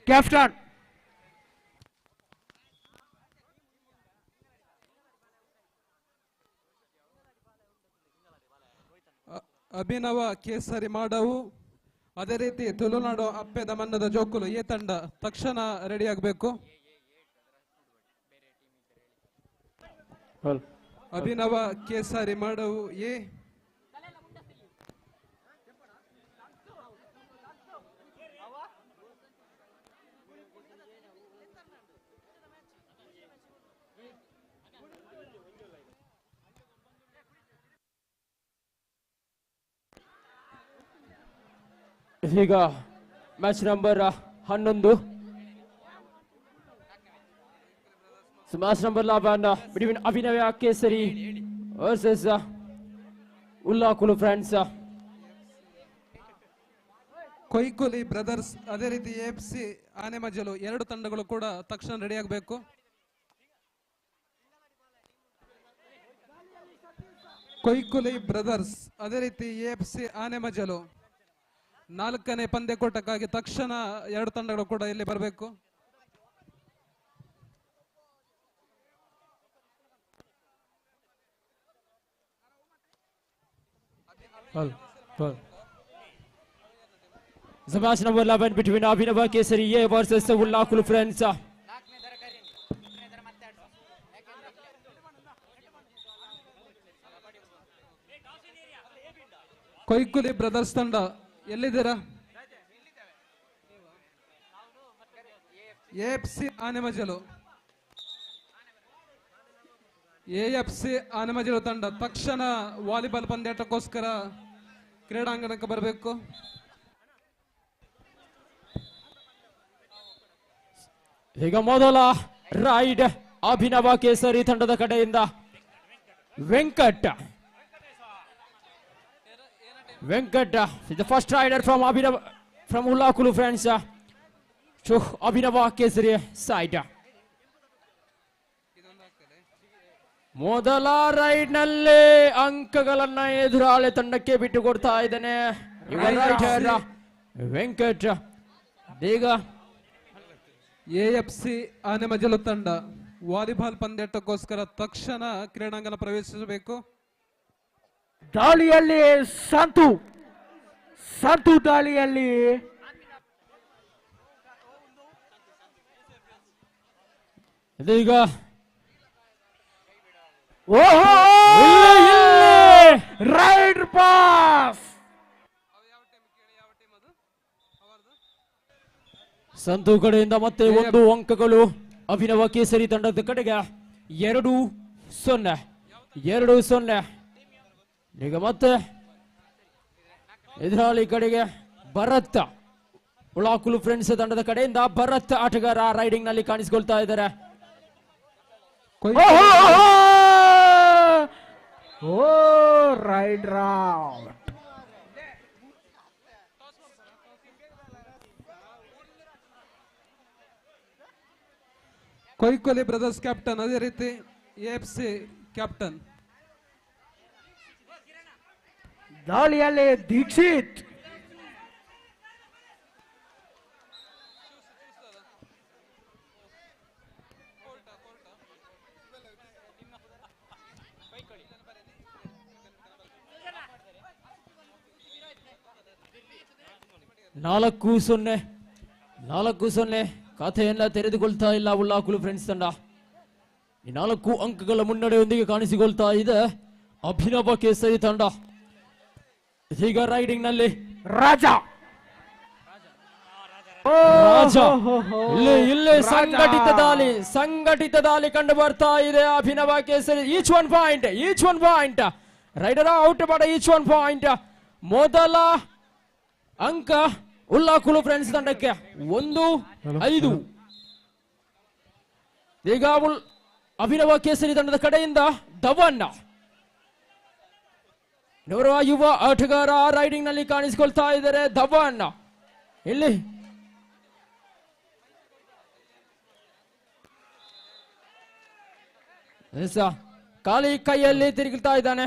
S20: ಕ್ಯಾಪ್ಟನ್
S13: ಅಭಿನವ ಕೇಸರಿ ಮಾಡವು, ಅದೇ ರೀತಿ ತುಳುನಾಡು ಅಪ್ಪೆದ ಮನ್ನದ ಜೋಕುಲು ಎ ತಂಡ ತಕ್ಷಣ ರೆಡಿ ಆಗಬೇಕು. ಅಭಿನವ ಕೇಸರಿ ಮಾಡವು ಎ
S1: ಈಗ match number 11 match number 11 between Abhinava Kesari versus ಉಲ್ಲಾಕುಲು ಫ್ರೆಂಡ್ಸ್.
S13: ಕೊಯ್ಕುಲಿ ಬ್ರದರ್ಸ್ ಅದೇ ರೀತಿ AFC ಆನೆಮಜಲು ಎರಡು ತಂಡಗಳು ಕೂಡ ತಕ್ಷಣ ರೆಡಿ ಆಗಬೇಕು. ಕೊಯ್ಕುಲಿ ಬ್ರದರ್ಸ್ ಅದೇ ರೀತಿ AFC ಆನೆಮಜಲು 4ನೇ ಪಂದ್ಯಕೂಟಕ್ಕಾಗಿ ತಕ್ಷಣ ಎರಡು ತಂಡಗಳು ಕೂಡ ಇಲ್ಲಿ ಬರಬೇಕು.
S1: Match number 11 between Abhinava Kesari A versus Ullakulu Friends.
S13: Koikuli brothers ತಂಡ ಎಲ್ಲಿದ್ದೀರಾ? AFC ಆನೆಮಜಲು ತಂಡ ತಕ್ಷಣ ವಾಲಿಬಾಲ್ ಪಂದ್ಯಾಟಕ್ಕೋಸ್ಕರ ಕ್ರೀಡಾಂಗಣಕ್ಕೆ ಬರಬೇಕು.
S1: ಈಗ ಮೊದಲ ರೈಡ್ ಅಭಿನವ ಕೇಸರಿ ತಂಡದ ಕಡೆಯಿಂದ Venkat is the first rider from Abhinava from Ullakulu Friends to Abhinava Kesari side. ಮೊದಲ ರೈಡ್ ನಲ್ಲಿ ಅಂಕಗಳನ್ನ ಎದುರಾಳಿ ತಂಡಕ್ಕೆ ಬಿಟ್ಟು ಕೊಡ್ತಾ ಇದ್ದಾನೆ ವೆಂಕಟ್. ಈಗ
S13: AFC ಆನೆಮಜಲು ತಂಡ ವಾಲಿಬಾಲ್ ಪಂದ್ಯಾಟಕ್ಕೋಸ್ಕರ ತಕ್ಷಣ ಕ್ರೀಡಾಂಗಣ ಪ್ರವೇಶಿಸಬೇಕು.
S20: ದಾಳಿಯಲ್ಲಿ ಸಂತು ದಾಳಿಯಲ್ಲಿ
S1: ಇದೀಗ
S20: ರೈಡ್ ಪಾಸ್
S1: ಸಂತು ಕಡೆಯಿಂದ ಮತ್ತೆ 1 ಅಂಕಗಳು ಅಭಿನವ ಕೇಸರಿ ತಂಡದ ಕಡೆಗೆ 2-0. ಈಗ ಮತ್ತೆ ಎದುರಾಳಿ ಕಡೆಗೆ ಭರತ್ ಉಳ್ಳಾಕುಲು ಫ್ರೆಂಡ್ಸ್ ತಂಡದ ಕಡೆಯಿಂದ ಭರತ್ ಆಟಗಾರ ರೈಡಿಂಗ್ ನಲ್ಲಿ ಕಾಣಿಸಿಕೊಳ್ತಾ ಇದ್ದಾರೆ.
S20: ರೈಡ್ ರೌಂಡ್
S13: ಕೊಯ್ಕೊಲಿ ಬ್ರದರ್ಸ್ ಕ್ಯಾಪ್ಟನ್ ಅದೇ ರೀತಿ AFC ಕ್ಯಾಪ್ಟನ್
S20: ದಾಳಿಯಲ್ಲಿ ದೀಕ್ಷಿತ್
S1: ನಾಲ್ಕು ಸೊನ್ನೆ ಕಥೆಯನ್ನ ತೆರೆದುಕೊಳ್ತಾ ಇಲ್ಲ ಉಳ್ಳಾಕುಲು ಫ್ರೆಂಡ್ಸ್ ತಂಡ. ಈ 4 ಅಂಕಗಳ ಮುನ್ನಡೆಯೊಂದಿಗೆ ಕಾಣಿಸಿಕೊಳ್ತಾ ಇದೆ ಅಭಿನವ ಕೇಸರಿ ತಂಡ. ಈಗ ರೈಡಿಂಗ್ ನಲ್ಲಿ ರಾಜ ಇಲ್ಲಿ ಸಂಘಟಿತ ದಾಳಿ ಕಂಡು ಬರ್ತಾ ಇದೆ ಅಭಿನವ ಕೇಸರಿ. Each one point rider out ಮಾಡ ಈಚ್ ಒನ್ ಪಾಯಿಂಟ್. ಮೊದಲ ಅಂಕ ಉಳ್ಳಾಕುಲು ಫ್ರೆಂಡ್ಸ್ ತಂಡಕ್ಕೆ 1-5. ಈಗ ಅಭಿನವ ಕೇಸರಿ ತಂಡದ ಕಡೆಯಿಂದ ಧವನ್ ಇವರ ಯುವ ಆಟಗಾರ ರೈಡಿಂಗ್ ನಲ್ಲಿ ಕಾಣಿಸಿಕೊಳ್ತಾ ಇದ್ದಾರೆ. ಧವನ್ ಇಲ್ಲಿ ಖಾಲಿ ಕೈಯಲ್ಲಿ ತಿರುಗುತ್ತಾ ಇದ್ದಾನೆ.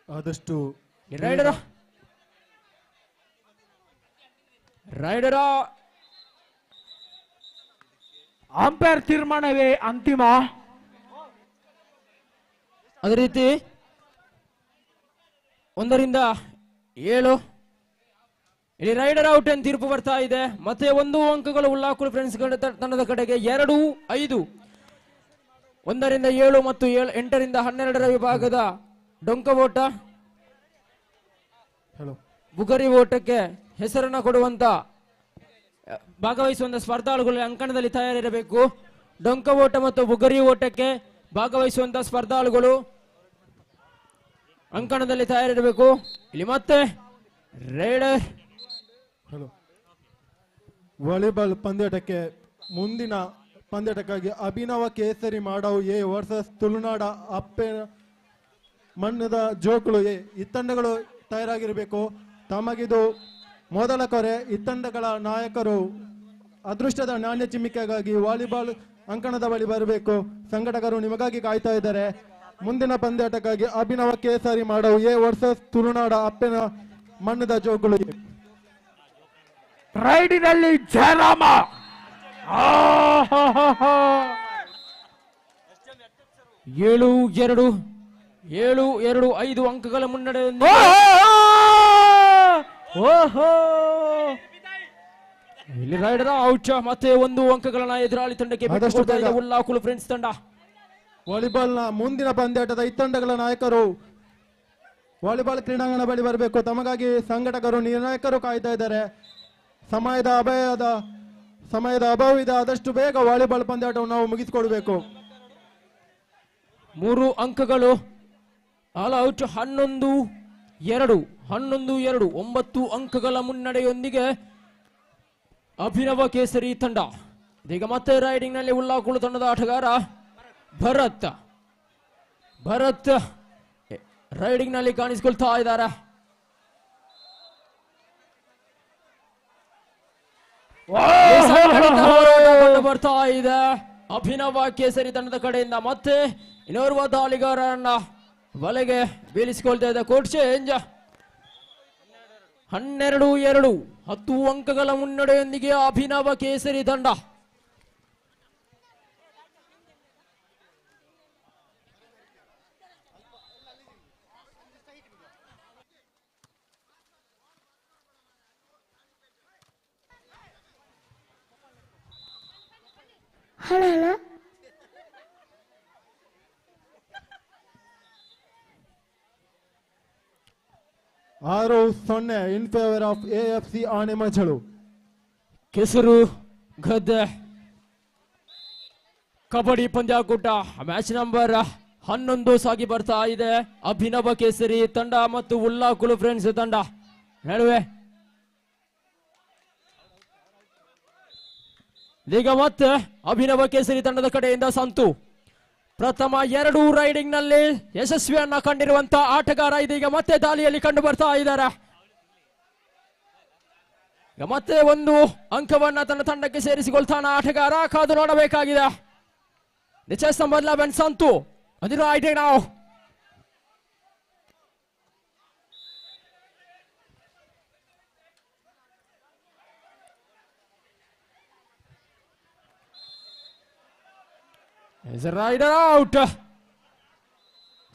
S2: ಆದಷ್ಟು
S1: ರೈಡರ
S20: ಅಂಪೈರ್ ತೀರ್ಮಾನವೇ ಅಂತಿಮ.
S1: ಅದೇ ರೀತಿ 1 ರಿಂದ 7 ಇಲ್ಲಿ ರೈಡರ್ ಔಟ್ ಎಂದು ತೀರ್ಪು ಬರ್ತಾ ಇದೆ. ಮತ್ತೆ 1 ಅಂಕಗಳು ಉಲ್ಲಾಕುಲು ಫ್ರೆಂಡ್ಸ್ ತಂಡದ ಕಡೆಗೆ 2-5. 1 ರಿಂದ 7 ಮತ್ತು 8 ರಿಂದ 12ರ ವಿಭಾಗದ ಡೊಂಕ ಓಟ ಬುಗರಿ ಓಟಕ್ಕೆ ಹೆಸರನ್ನ ಕೊಡುವಂತ ಭಾಗವಹಿಸುವಂತ ಸ್ಪರ್ಧಾಳುಗಳು ಅಂಕಣದಲ್ಲಿ ತಯಾರಿರಬೇಕು. ಡೊಂಕ ಓಟ ಮತ್ತು ಬುಗರಿ ಓಟಕ್ಕೆ ಭಾಗವಹಿಸುವಂತ ಸ್ಪರ್ಧಾಳುಗಳು ಅಂಕಣದಲ್ಲಿ ತಯಾರಿರಬೇಕು. ಇಲ್ಲಿ ಮತ್ತೆ ರೈಡರ್
S3: ವಾಲಿಬಾಲ್ ಪಂದ್ಯಾಟಕ್ಕೆ ಮುಂದಿನ ಪಂದ್ಯಾಟಕ್ಕಾಗಿ ಅಭಿನವ ಕೇಸರಿ ಮಾಡಾವು ಎ ವರ್ಸಸ್ ತುಳುನಾಡ ಅಪ್ಪೆ ಮಣ್ಣದ ಜೋಕುಳು ಎ. ಈ ತಂಡಗಳು ತಯಾರಾಗಿರಬೇಕು. ತಮಗಿದು ಮೊದಲ ಕರೆ. ಈ ತಂಡಗಳ ನಾಯಕರು ಅದೃಷ್ಟದ ನಾಣ್ಯ ಚಿಮ್ಮಿಕೆಗಾಗಿ ವಾಲಿಬಾಲ್ ಅಂಕಣದ ಬಳಿ ಬರಬೇಕು. ಸಂಘಟಕರು ನಿಮಗಾಗಿ ಕಾಯ್ತಾ ಇದ್ದಾರೆ. ಮುಂದಿನ ಪಂದ್ಯಾಟಕ್ಕಾಗಿ ಅಭಿನವ ಕೇಸರಿ ಮಾಡಾವು ಎ ವರ್ಸಸ್ ತುಳುನಾಡ ಅಪ್ಪೆನ ಮಣ್ಣದ ಜೋಕುಳು ಎ.
S20: ರೈಡಿನಲ್ಲಿ ಜಯರಾಮ
S1: 7-2 ಅಂಕಗಳ ಮುನ್ನಡೆ. ಇಲ್ಲಿ ರೈಡರ್ ಔಟ್. ಮತ್ತೆ 1 ಅಂಕಗಳನ್ನ ಎದುರಾಳಿ ತಂಡಕ್ಕೆ ಬಿಟ್ಟುಕೊಡ್ತಾ ಇದೆ ಉಲ್ಲಾಕುಲು ಫ್ರೆಂಡ್ಸ್ ತಂಡ.
S3: ವಾಲಿಬಾಲ್ನ ಮುಂದಿನ ಪಂದ್ಯಾಟದ ಈ ತಂಡಗಳ ನಾಯಕರು ವಾಲಿಬಾಲ್ ಕ್ರೀಡಾಂಗಣ ಬಳಿ ಬರಬೇಕು. ತಮಗಾಗಿ ಸಂಘಟಕರು ನಿರ್ಣಾಯಕರು ಕಾಯ್ತಾ ಇದ್ದಾರೆ. ಸಮಯದ ಅಭಾವ ಇದೆ. ಆದಷ್ಟು ಬೇಗ ವಾಲಿಬಾಲ್ ಪಂದ್ಯಾಟವನ್ನು ನಾವು ಮುಗಿಸಿಕೊಡ್ಬೇಕು.
S1: 3 ಅಂಕಗಳು ಆಲ್ ಔಟ್. 11-2 9 ಅಂಕಗಳ ಮುನ್ನಡೆಯೊಂದಿಗೆ ಅಭಿನವ ಕೇಸರಿ ತಂಡ. ಇದೀಗ ಮತ್ತೆ ರೈಡಿಂಗ್ ನಲ್ಲಿ ಉಲ್ಲಾಕುಳು ತಂಡದ ಆಟಗಾರ ಭರತ್ ರೈಡಿಂಗ್ ನಲ್ಲಿ ಕಾಣಿಸಿಕೊಳ್ತಾ ಇದ್ದಾರೆ. ಬರ್ತಾ ಇದೆ ಅಭಿನವ ಕೇಸರಿ ತಂಡದ ಕಡೆಯಿಂದ. ಮತ್ತೆ ಇನ್ನೋರ್ವ ದಾಳಿಗಾರರನ್ನ ಬಲೆಗೆ ಬೀಳಿಸಿಕೊಳ್ತಾ ಇದೆ. Court change. 12-2 10 ಅಂಕಗಳ ಮುನ್ನಡೆಯೊಂದಿಗೆ ಅಭಿನವ ಕೇಸರಿ ತಂಡ.
S15: Hello.
S3: 6-0 in favor of AFC ಆನೆಮಜಲು.
S1: ಕೆಸರು ಗದ್ದೆ ಕಬಡ್ಡಿ ಪಂದ್ಯಾಕೂಟ ಮ್ಯಾಚ್ ನಂಬರ್ 11 ಸಾಗಿ ಬರ್ತಾ ಇದೆ. ಅಭಿನವ ಕೇಸರಿ ತಂಡ ಮತ್ತು ಉಲ್ಲಾಕುಲು ಫ್ರೆಂಡ್ಸ್ ತಂಡ ನಡುವೆ. ಈಗ ಮತ್ತೆ ಅಭಿನವ ಕೇಸರಿ ತಂಡದ ಕಡೆಯಿಂದ ಸಂತು ಪ್ರಥಮ 2 ರೈಡಿಂಗ್ ನಲ್ಲಿ ಯಶಸ್ವಿಯನ್ನ ಕಂಡಿರುವಂತಹ ಆಟಗಾರ ಇದೀಗ ಮತ್ತೆ ದಾಳಿಯಲ್ಲಿ ಕಂಡು ಬರ್ತಾ ಇದ್ದಾರೆ. ಈಗ ಮತ್ತೆ 1 ಅಂಕವನ್ನ ತನ್ನ ತಂಡಕ್ಕೆ ಸೇರಿಸಿಕೊಳ್ತಾನ ಆಟಗಾರ. ಕಾದು ನೋಡಬೇಕಾಗಿದೆ. The chess number 11 Santu on the right now. Is a rider out.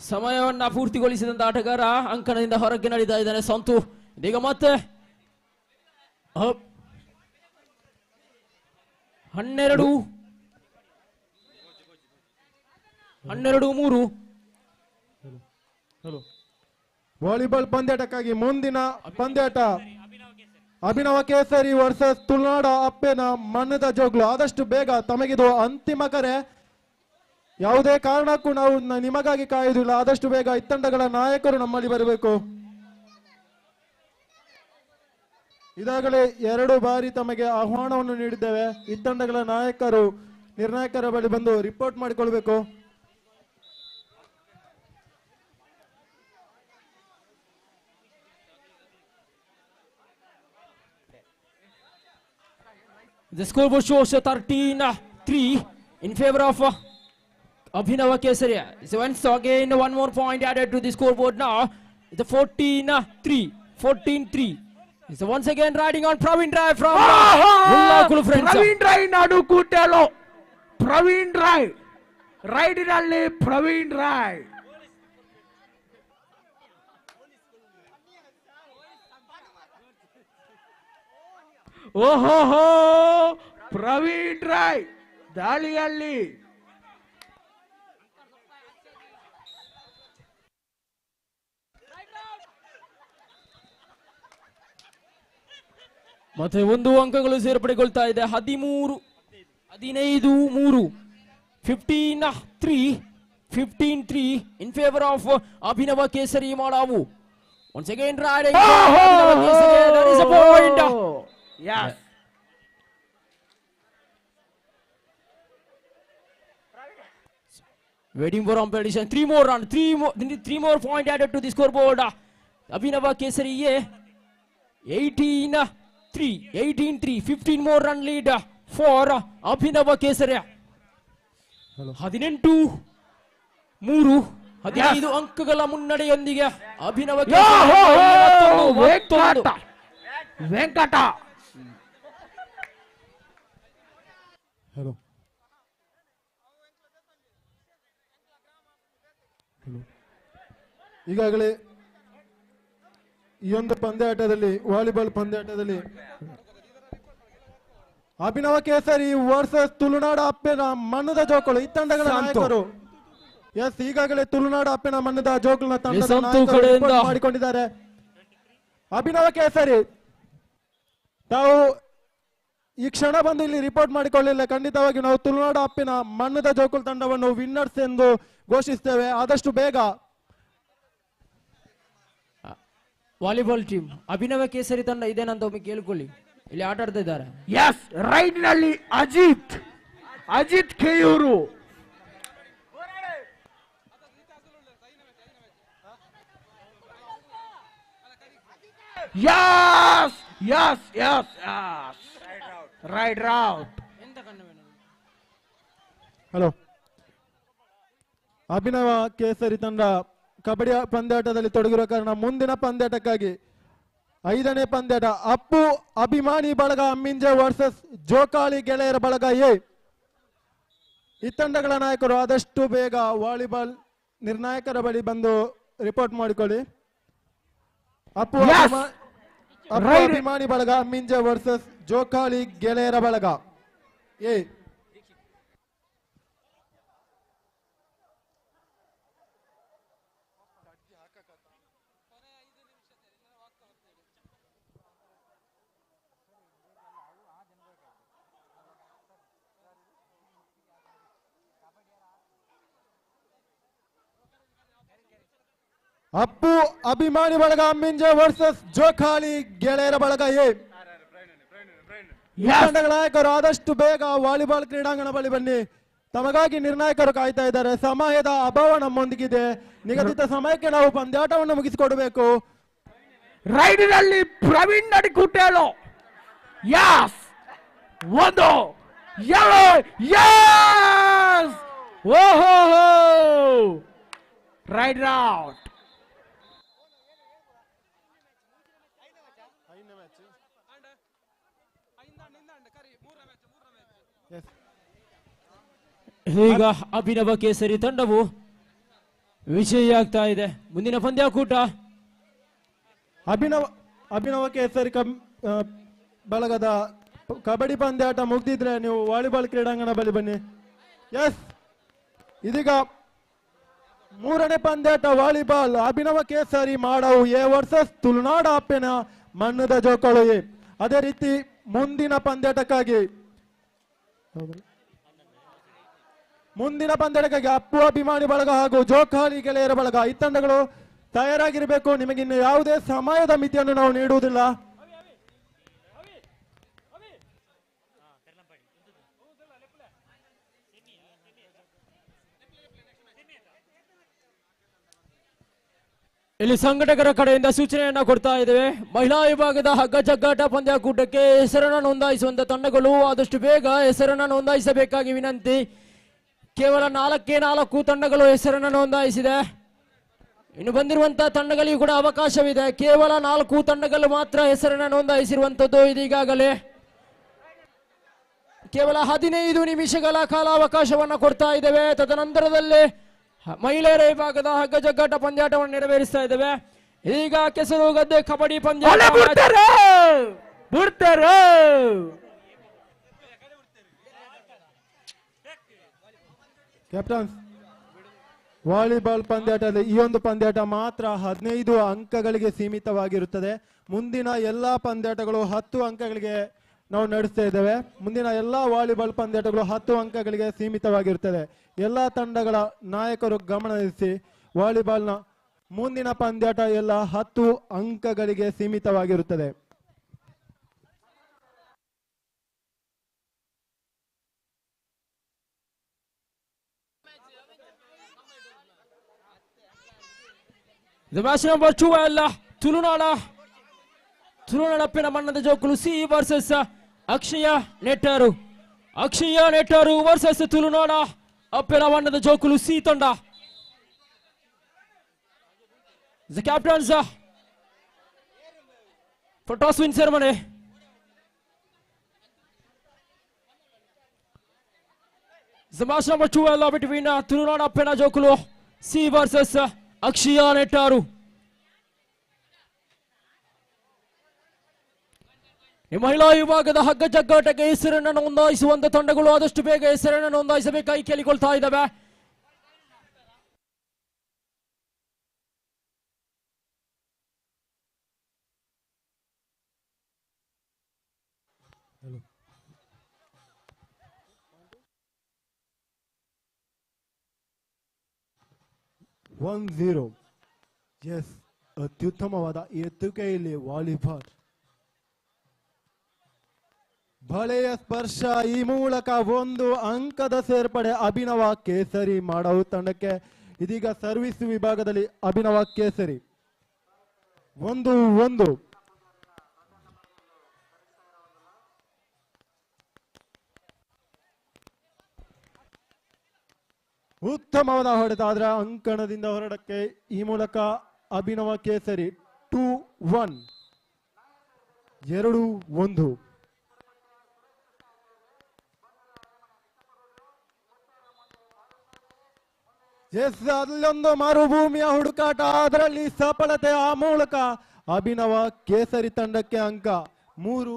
S1: ಸಮಯವನ್ನ ಪೂರ್ತಿಗೊಳಿಸಿದಂತ ಆಟಗಾರ ಅಂಕಣದಿಂದ ಹೊರಗೆ ನಡೀತಾ ಇದ್ದಾನೆ ಸಂತು. ಇದೀಗ ಮತ್ತೆ 12-3
S3: ವಾಲಿಬಾಲ್ ಪಂದ್ಯಾಟಕ್ಕಾಗಿ ಮುಂದಿನ ಪಂದ್ಯಾಟ ಅಭಿನವ ಕೇಸರಿ ವರ್ಸಸ್ ತುಳುನಾಡ ಅಪ್ಪೆನ ಮಣ್ಣದ ಜೋಗ್ಲು. ಆದಷ್ಟು ಬೇಗ ತಮಗಿದು ಅಂತಿಮ ಕರೆ. ಯಾವುದೇ ಕಾರಣಕ್ಕೂ ನಾವು ನಿಮಗಾಗಿ ಕಾಯುವುದಿಲ್ಲ. ಆದಷ್ಟು ಬೇಗ ಈ ತಂಡಗಳ ನಾಯಕರು ನಮ್ಮಲ್ಲಿ ಬರಬೇಕು. ಈಗಾಗಲೇ 2 ಬಾರಿ ತಮಗೆ ಆಹ್ವಾನವನ್ನು ನೀಡಿದ್ದೇವೆ. ಈ ತಂಡಗಳ ನಾಯಕರು ನಿರ್ಣಾಯಕರ ಬಳಿ ಬಂದು ರಿಪೋರ್ಟ್ ಮಾಡಿಕೊಳ್ಬೇಕು.
S1: The scoreboard shows 13-3 in favor of Abhinava Kesaria. So once again, 1 more point added to the scoreboard now. It's a 14-3. 14-3. So once again riding on Praveen Rai from Ullakulu friends.
S20: Praveen Rai Nadu Kutelo. Praveen Roy. ರೈಡಿನಲ್ಲಿ Praveen Roy. ಓಹೋ ಪ್ರವೀಣ್ ರಾಯ್ ದಾಳಿಯಲ್ಲಿ
S1: ಮತ್ತೆ ಒಂದು ಅಂಕಗಳು ಸೇರ್ಪಡೆಗೊಳ್ತಾ ಇದೆ. 15-3 15-3 in favor of Abhinava Kesari Madavu. Once again riding Abhinava Kesari, that is a point.
S20: Yes.
S1: Waiting for competition. 3 more run, 3 more point added to the scoreboard. Abhinava Kesari 18-3, 15 more run lead for Abhinava Kesari. 18-3, 15 ಅಂಕಗಳ ಮುನ್ನಡೆಯೊಂದಿಗೆ Abhinava
S20: Venkata.
S3: Hello ಈಗಾಗಲೇ ಈ ಒಂದು ಪಂದ್ಯಾಟದಲ್ಲಿ volleyball ಪಂದ್ಯಾಟದಲ್ಲಿ Abhinava Kesari versus ತುಳುನಾಡ ಅಪ್ಪೆನ ಮಣ್ಣದ ಜೋಕುಳು ಈ ತಂಡಗಳ ನಾಯಕರು. ಎಸ್, ಈಗಾಗಲೇ ತುಳುನಾಡ ಅಪ್ಪೆನ ಮಣ್ಣದ ಜೋಕುಳ ತಂಡದ ನಾಯಕರು ಮಾಡಿಕೊಂಡಿದ್ದಾರೆ. ಅಭಿನವ ಕೇಸರಿ ತಾವು ಈ ಕ್ಷಣ ಬಂದು ಇಲ್ಲಿ ರಿಪೋರ್ಟ್ ಮಾಡಿಕೊಳ್ಳಿಲ್ಲ. ಖಂಡಿತವಾಗಿ ನಾವು ತುಳುನಾಡ ಅಪ್ಪಿನ ಮಣ್ಣದ ಜೋಕುಲ್ ತಂಡವನ್ನು ವಿನ್ನರ್ಸ್ ಎಂದು ಘೋಷಿಸ್ತೇವೆ ಆದಷ್ಟು ಬೇಗ.
S1: ವಾಲಿಬಾಲ್ ಟೀಮ್ ಅಭಿನವ ಕೇಸರಿ ತಂಡ ಇದೇನಂತ ಒಮ್ಮೆ ಕೇಳ್ಕೊಳ್ಳಿ. ಇಲ್ಲಿ ಆಟ ಆಡ್ತಾ ಇದ್ದಾರೆ.
S20: ಎಸ್, ರೈಟ್ ನಲ್ಲಿ Ajith Keyuru. Yes. Right route.
S3: Hello, Abhinava Kesari ತಂಡ ಕಬಡ್ಡಿ ಪಂದ್ಯಾಟದಲ್ಲಿ ತೊಡಗಿರುವ ಕಾರಣ ಮುಂದಿನ ಪಂದ್ಯಾಟಕ್ಕಾಗಿ 5ನೇ ಪಂದ್ಯಾಟ ಅಪ್ಪು ಅಭಿಮಾನಿ ಬಳಗ ಅಮ್ಮಿಂಜೆ ವರ್ಸಸ್ ಜೋಕಾಳಿ ಗೆಳೆಯರ ಬಳಗ ಎ. ಈ ತಂಡಗಳ ನಾಯಕರು ಆದಷ್ಟು ಬೇಗ ವಾಲಿಬಾಲ್ ನಿರ್ಣಾಯಕರ ಬಳಿ ಬಂದು ರಿಪೋರ್ಟ್ ಮಾಡಿಕೊಳ್ಳಿ. ಅಪ್ಪು ಅಭಿಮಾನಿ ಬಳಗ ಅಮ್ಮಿಂಜೆ ವರ್ಸಸ್ ಜೋಕಾಳಿ ಗೆಳೆಯರ ಬಳಗ ಎ. ಅಪ್ಪು ಅಭಿಮಾನಿ ಬಳಗ ಅಮ್ಮಿಂಜೆ ವರ್ಸಸ್ ಜೋಕಾಳಿ ಗೆಳೆಯರ ಬಳಗ ಎ. ತಂಡಗಳ ನಾಯಕರು ಆದಷ್ಟು ಬೇಗ ವಾಲಿಬಾಲ್ ಕ್ರೀಡಾಂಗಣ ಬಳಿ ಬನ್ನಿ. ತಮಗಾಗಿ ನಿರ್ಣಾಯಕರು ಕಾಯ್ತಾ ಇದ್ದಾರೆ. ಸಮಯದ ಅಭಾವ ನಮ್ಮೊಂದಿಗಿದೆ. ನಿಗದಿತ ಸಮಯಕ್ಕೆ ನಾವು ಪಂದ್ಯಾಟವನ್ನು ಮುಗಿಸಿಕೊಡಬೇಕು.
S20: ರೈಡಿನಲ್ಲಿ ಪ್ರವೀಣ್ ನಡಿಕುಟೇಳು. ಯಾಸ್ ಒಂದು ಯಾಸ್ ಓಹೋ ರೈಡ್ ಔಟ್.
S1: ಈಗ ಅಭಿನವ ಕೇಸರಿ ತಂಡವು ವಿಜಯಿಯಾಗ್ತಾ ಇದೆ. ಮುಂದಿನ ಪಂದ್ಯಾಕೂಟ
S3: ಅಭಿನವ ಕೇಸರಿ ಬಳಗದ ಕಬಡ್ಡಿ ಪಂದ್ಯಾಟ ಮುಗ್ದಿದ್ರೆ ನೀವು ವಾಲಿಬಾಲ್ ಕ್ರೀಡಾಂಗಣ ಬಳಿ ಬನ್ನಿ. ಎಸ್, ಇದೀಗ 3ನೇ ಪಂದ್ಯಾಟ volleyball Abhinava Kesari ಮಾಡವು A versus ತುಳುನಾಡ ಅಪ್ಪೆನ ಮಣ್ಣದ ಜೋಕಾಳು ಎ. ಅದೇ ರೀತಿ ಮುಂದಿನ ಪಂದ್ಯಾಟಕ್ಕಾಗಿ ಅಪ್ಪು ಅಭಿಮಾನಿ ಬಳಗ ಹಾಗೂ ಜೋಕಾಲಿ ಗೆಳೆಯರ ಬಳಗ ಈ ತಂಡಗಳು ತಯಾರಾಗಿರಬೇಕು. ನಿಮಗಿನ್ನು ಯಾವುದೇ ಸಮಯದ ಮಿತಿಯನ್ನು ನಾವು ನೀಡುವುದಿಲ್ಲ.
S1: ಇಲ್ಲಿ ಸಂಘಟಕರ ಕಡೆಯಿಂದ ಸೂಚನೆಯನ್ನ ಕೊಡ್ತಾ ಇದ್ದೇವೆ. ಮಹಿಳಾ ವಿಭಾಗದ ಹಗ್ಗ ಜಗ್ಗಾಟ ಪಂದ್ಯಾಕೂಟಕ್ಕೆ ಹೆಸರನ್ನು ನೋಂದಾಯಿಸುವಂತ ತಂಡಗಳು ಆದಷ್ಟು ಬೇಗ ಹೆಸರನ್ನು ನೋಂದಾಯಿಸಬೇಕಾಗಿ ವಿನಂತಿ. ಕೇವಲ 4 ತಂಡಗಳು ಹೆಸರನ್ನು ನೋಂದಾಯಿಸಿದೆ. ಇನ್ನು ಬಂದಿರುವಂತಹ ತಂಡಗಳಿಗೂ ಕೂಡ ಅವಕಾಶವಿದೆ. ಕೇವಲ 4 ತಂಡಗಳು ಮಾತ್ರ ಹೆಸರನ್ನು ನೋಂದಾಯಿಸಿರುವಂತದ್ದು. ಇದೀಗಾಗಲೇ ಕೇವಲ 15 ನಿಮಿಷಗಳ ಕಾಲಾವಕಾಶವನ್ನು ಕೊಡ್ತಾ ಇದ್ದೇವೆ. ತದನಂತರದಲ್ಲಿ ಮಹಿಳೆಯರ ವಿಭಾಗದ ಹಗ್ಗ ಜಗ್ಗಾಟ ಪಂದ್ಯಾಟವನ್ನು ನೆರವೇರಿಸ್ತಾ ಇದ್ದೇವೆ. ಈಗ ಕೆಸರು ಗದ್ದೆ ಕಬಡ್ಡಿ ಪಂದ್ಯಾಟ
S3: ಕ್ಯಾಪ್ಟನ್, ವಾಲಿಬಾಲ್ ಪಂದ್ಯಾಟದಲ್ಲಿ ಈ ಒಂದು ಪಂದ್ಯಾಟ ಮಾತ್ರ 15 ಅಂಕಗಳಿಗೆ ಸೀಮಿತವಾಗಿರುತ್ತದೆ. ಮುಂದಿನ ಎಲ್ಲಾ ಪಂದ್ಯಾಟಗಳು 10 ಅಂಕಗಳಿಗೆ ನಾವು ನಡೆಸ್ತಾ ಇದ್ದೇವೆ. ಮುಂದಿನ ಎಲ್ಲಾ ವಾಲಿಬಾಲ್ ಪಂದ್ಯಾಟಗಳು 10 ಅಂಕಗಳಿಗೆ ಸೀಮಿತವಾಗಿರುತ್ತದೆ. ಎಲ್ಲಾ ತಂಡಗಳ ನಾಯಕರು ಗಮನಿಸಿ, ವಾಲಿಬಾಲ್ನ ಮುಂದಿನ ಪಂದ್ಯಾಟ ಎಲ್ಲ 10 ಅಂಕಗಳಿಗೆ ಸೀಮಿತವಾಗಿರುತ್ತದೆ.
S1: The match number 12, ತುಳುನಾಡ ಪಿನ ಮಣ್ಣದ ಜೋಕುಲು ಸಿ ವರ್ಸಸ್ ಅಕ್ಷಯ ನೆಟ್ಟರು. ಅಕ್ಷಯ ನೆಟ್ಟರು ವರ್ಸಸ್ ತುಳುನಾಡ ಅಪ್ಪಿನ ಮಣ್ಣದ ಜೋಕುಲು ಸಿ ತಂಡ. The captains for toss win ceremony. The match number 12 between ತುಳುನಾಡ ಅಪ್ಪಿನ ಜೋಕುಲು ಸಿ ವರ್ಸಸ್ ಅಕ್ಷಯ ನೆಟ್ಟರು. ಈ ಮಹಿಳಾ ವಿಭಾಗದ ಹಗ್ಗ ಜಗ್ಗಾಟಕ್ಕೆ ಹೆಸರನ್ನು ನೋಂದಾಯಿಸುವಂತ ತಂಡಗಳು ಆದಷ್ಟು ಬೇಗ ಹೆಸರನ್ನು ನೋಂದಾಯಿಸಬೇಕಾಗಿ ಕೇಳಿಕೊಳ್ತಾ ಇದ್ದಾವೆ.
S3: ಎಸ್, ಅತ್ಯುತ್ತಮವಾದ ಎತ್ತುಗೆಯಲ್ಲಿ ವಾಲಿಬಾಲ್ ಬಳೆಯ ಸ್ಪರ್ಶ, ಈ ಮೂಲಕ 1 ಅಂಕದ ಸೇರ್ಪಡೆ ಅಭಿನವ ಕೇಸರಿ ಮಾಡವು ತಂಡಕ್ಕೆ. ಇದೀಗ ಸರ್ವಿಸ್ ವಿಭಾಗದಲ್ಲಿ ಅಭಿನವ ಕೇಸರಿ 1-1. ಉತ್ತಮವಾದ ಹೊಡೆತ, ಆದ್ರೆ ಅಂಕಣದಿಂದ ಹೊರಡಕ್ಕೆ ಈ ಮೂಲಕ ಅಭಿನವ ಕೇಸರಿ 2-1, 2-1. ಎಸ್, ಅಲ್ಲೊಂದು ಮರುಭೂಮಿಯ ಹುಡುಕಾಟ, ಅದರಲ್ಲಿ ಸಫಲತೆ, ಆ ಮೂಲಕ ಅಭಿನವ ಕೇಸರಿ ತಂಡಕ್ಕೆ ಅಂಕ 3.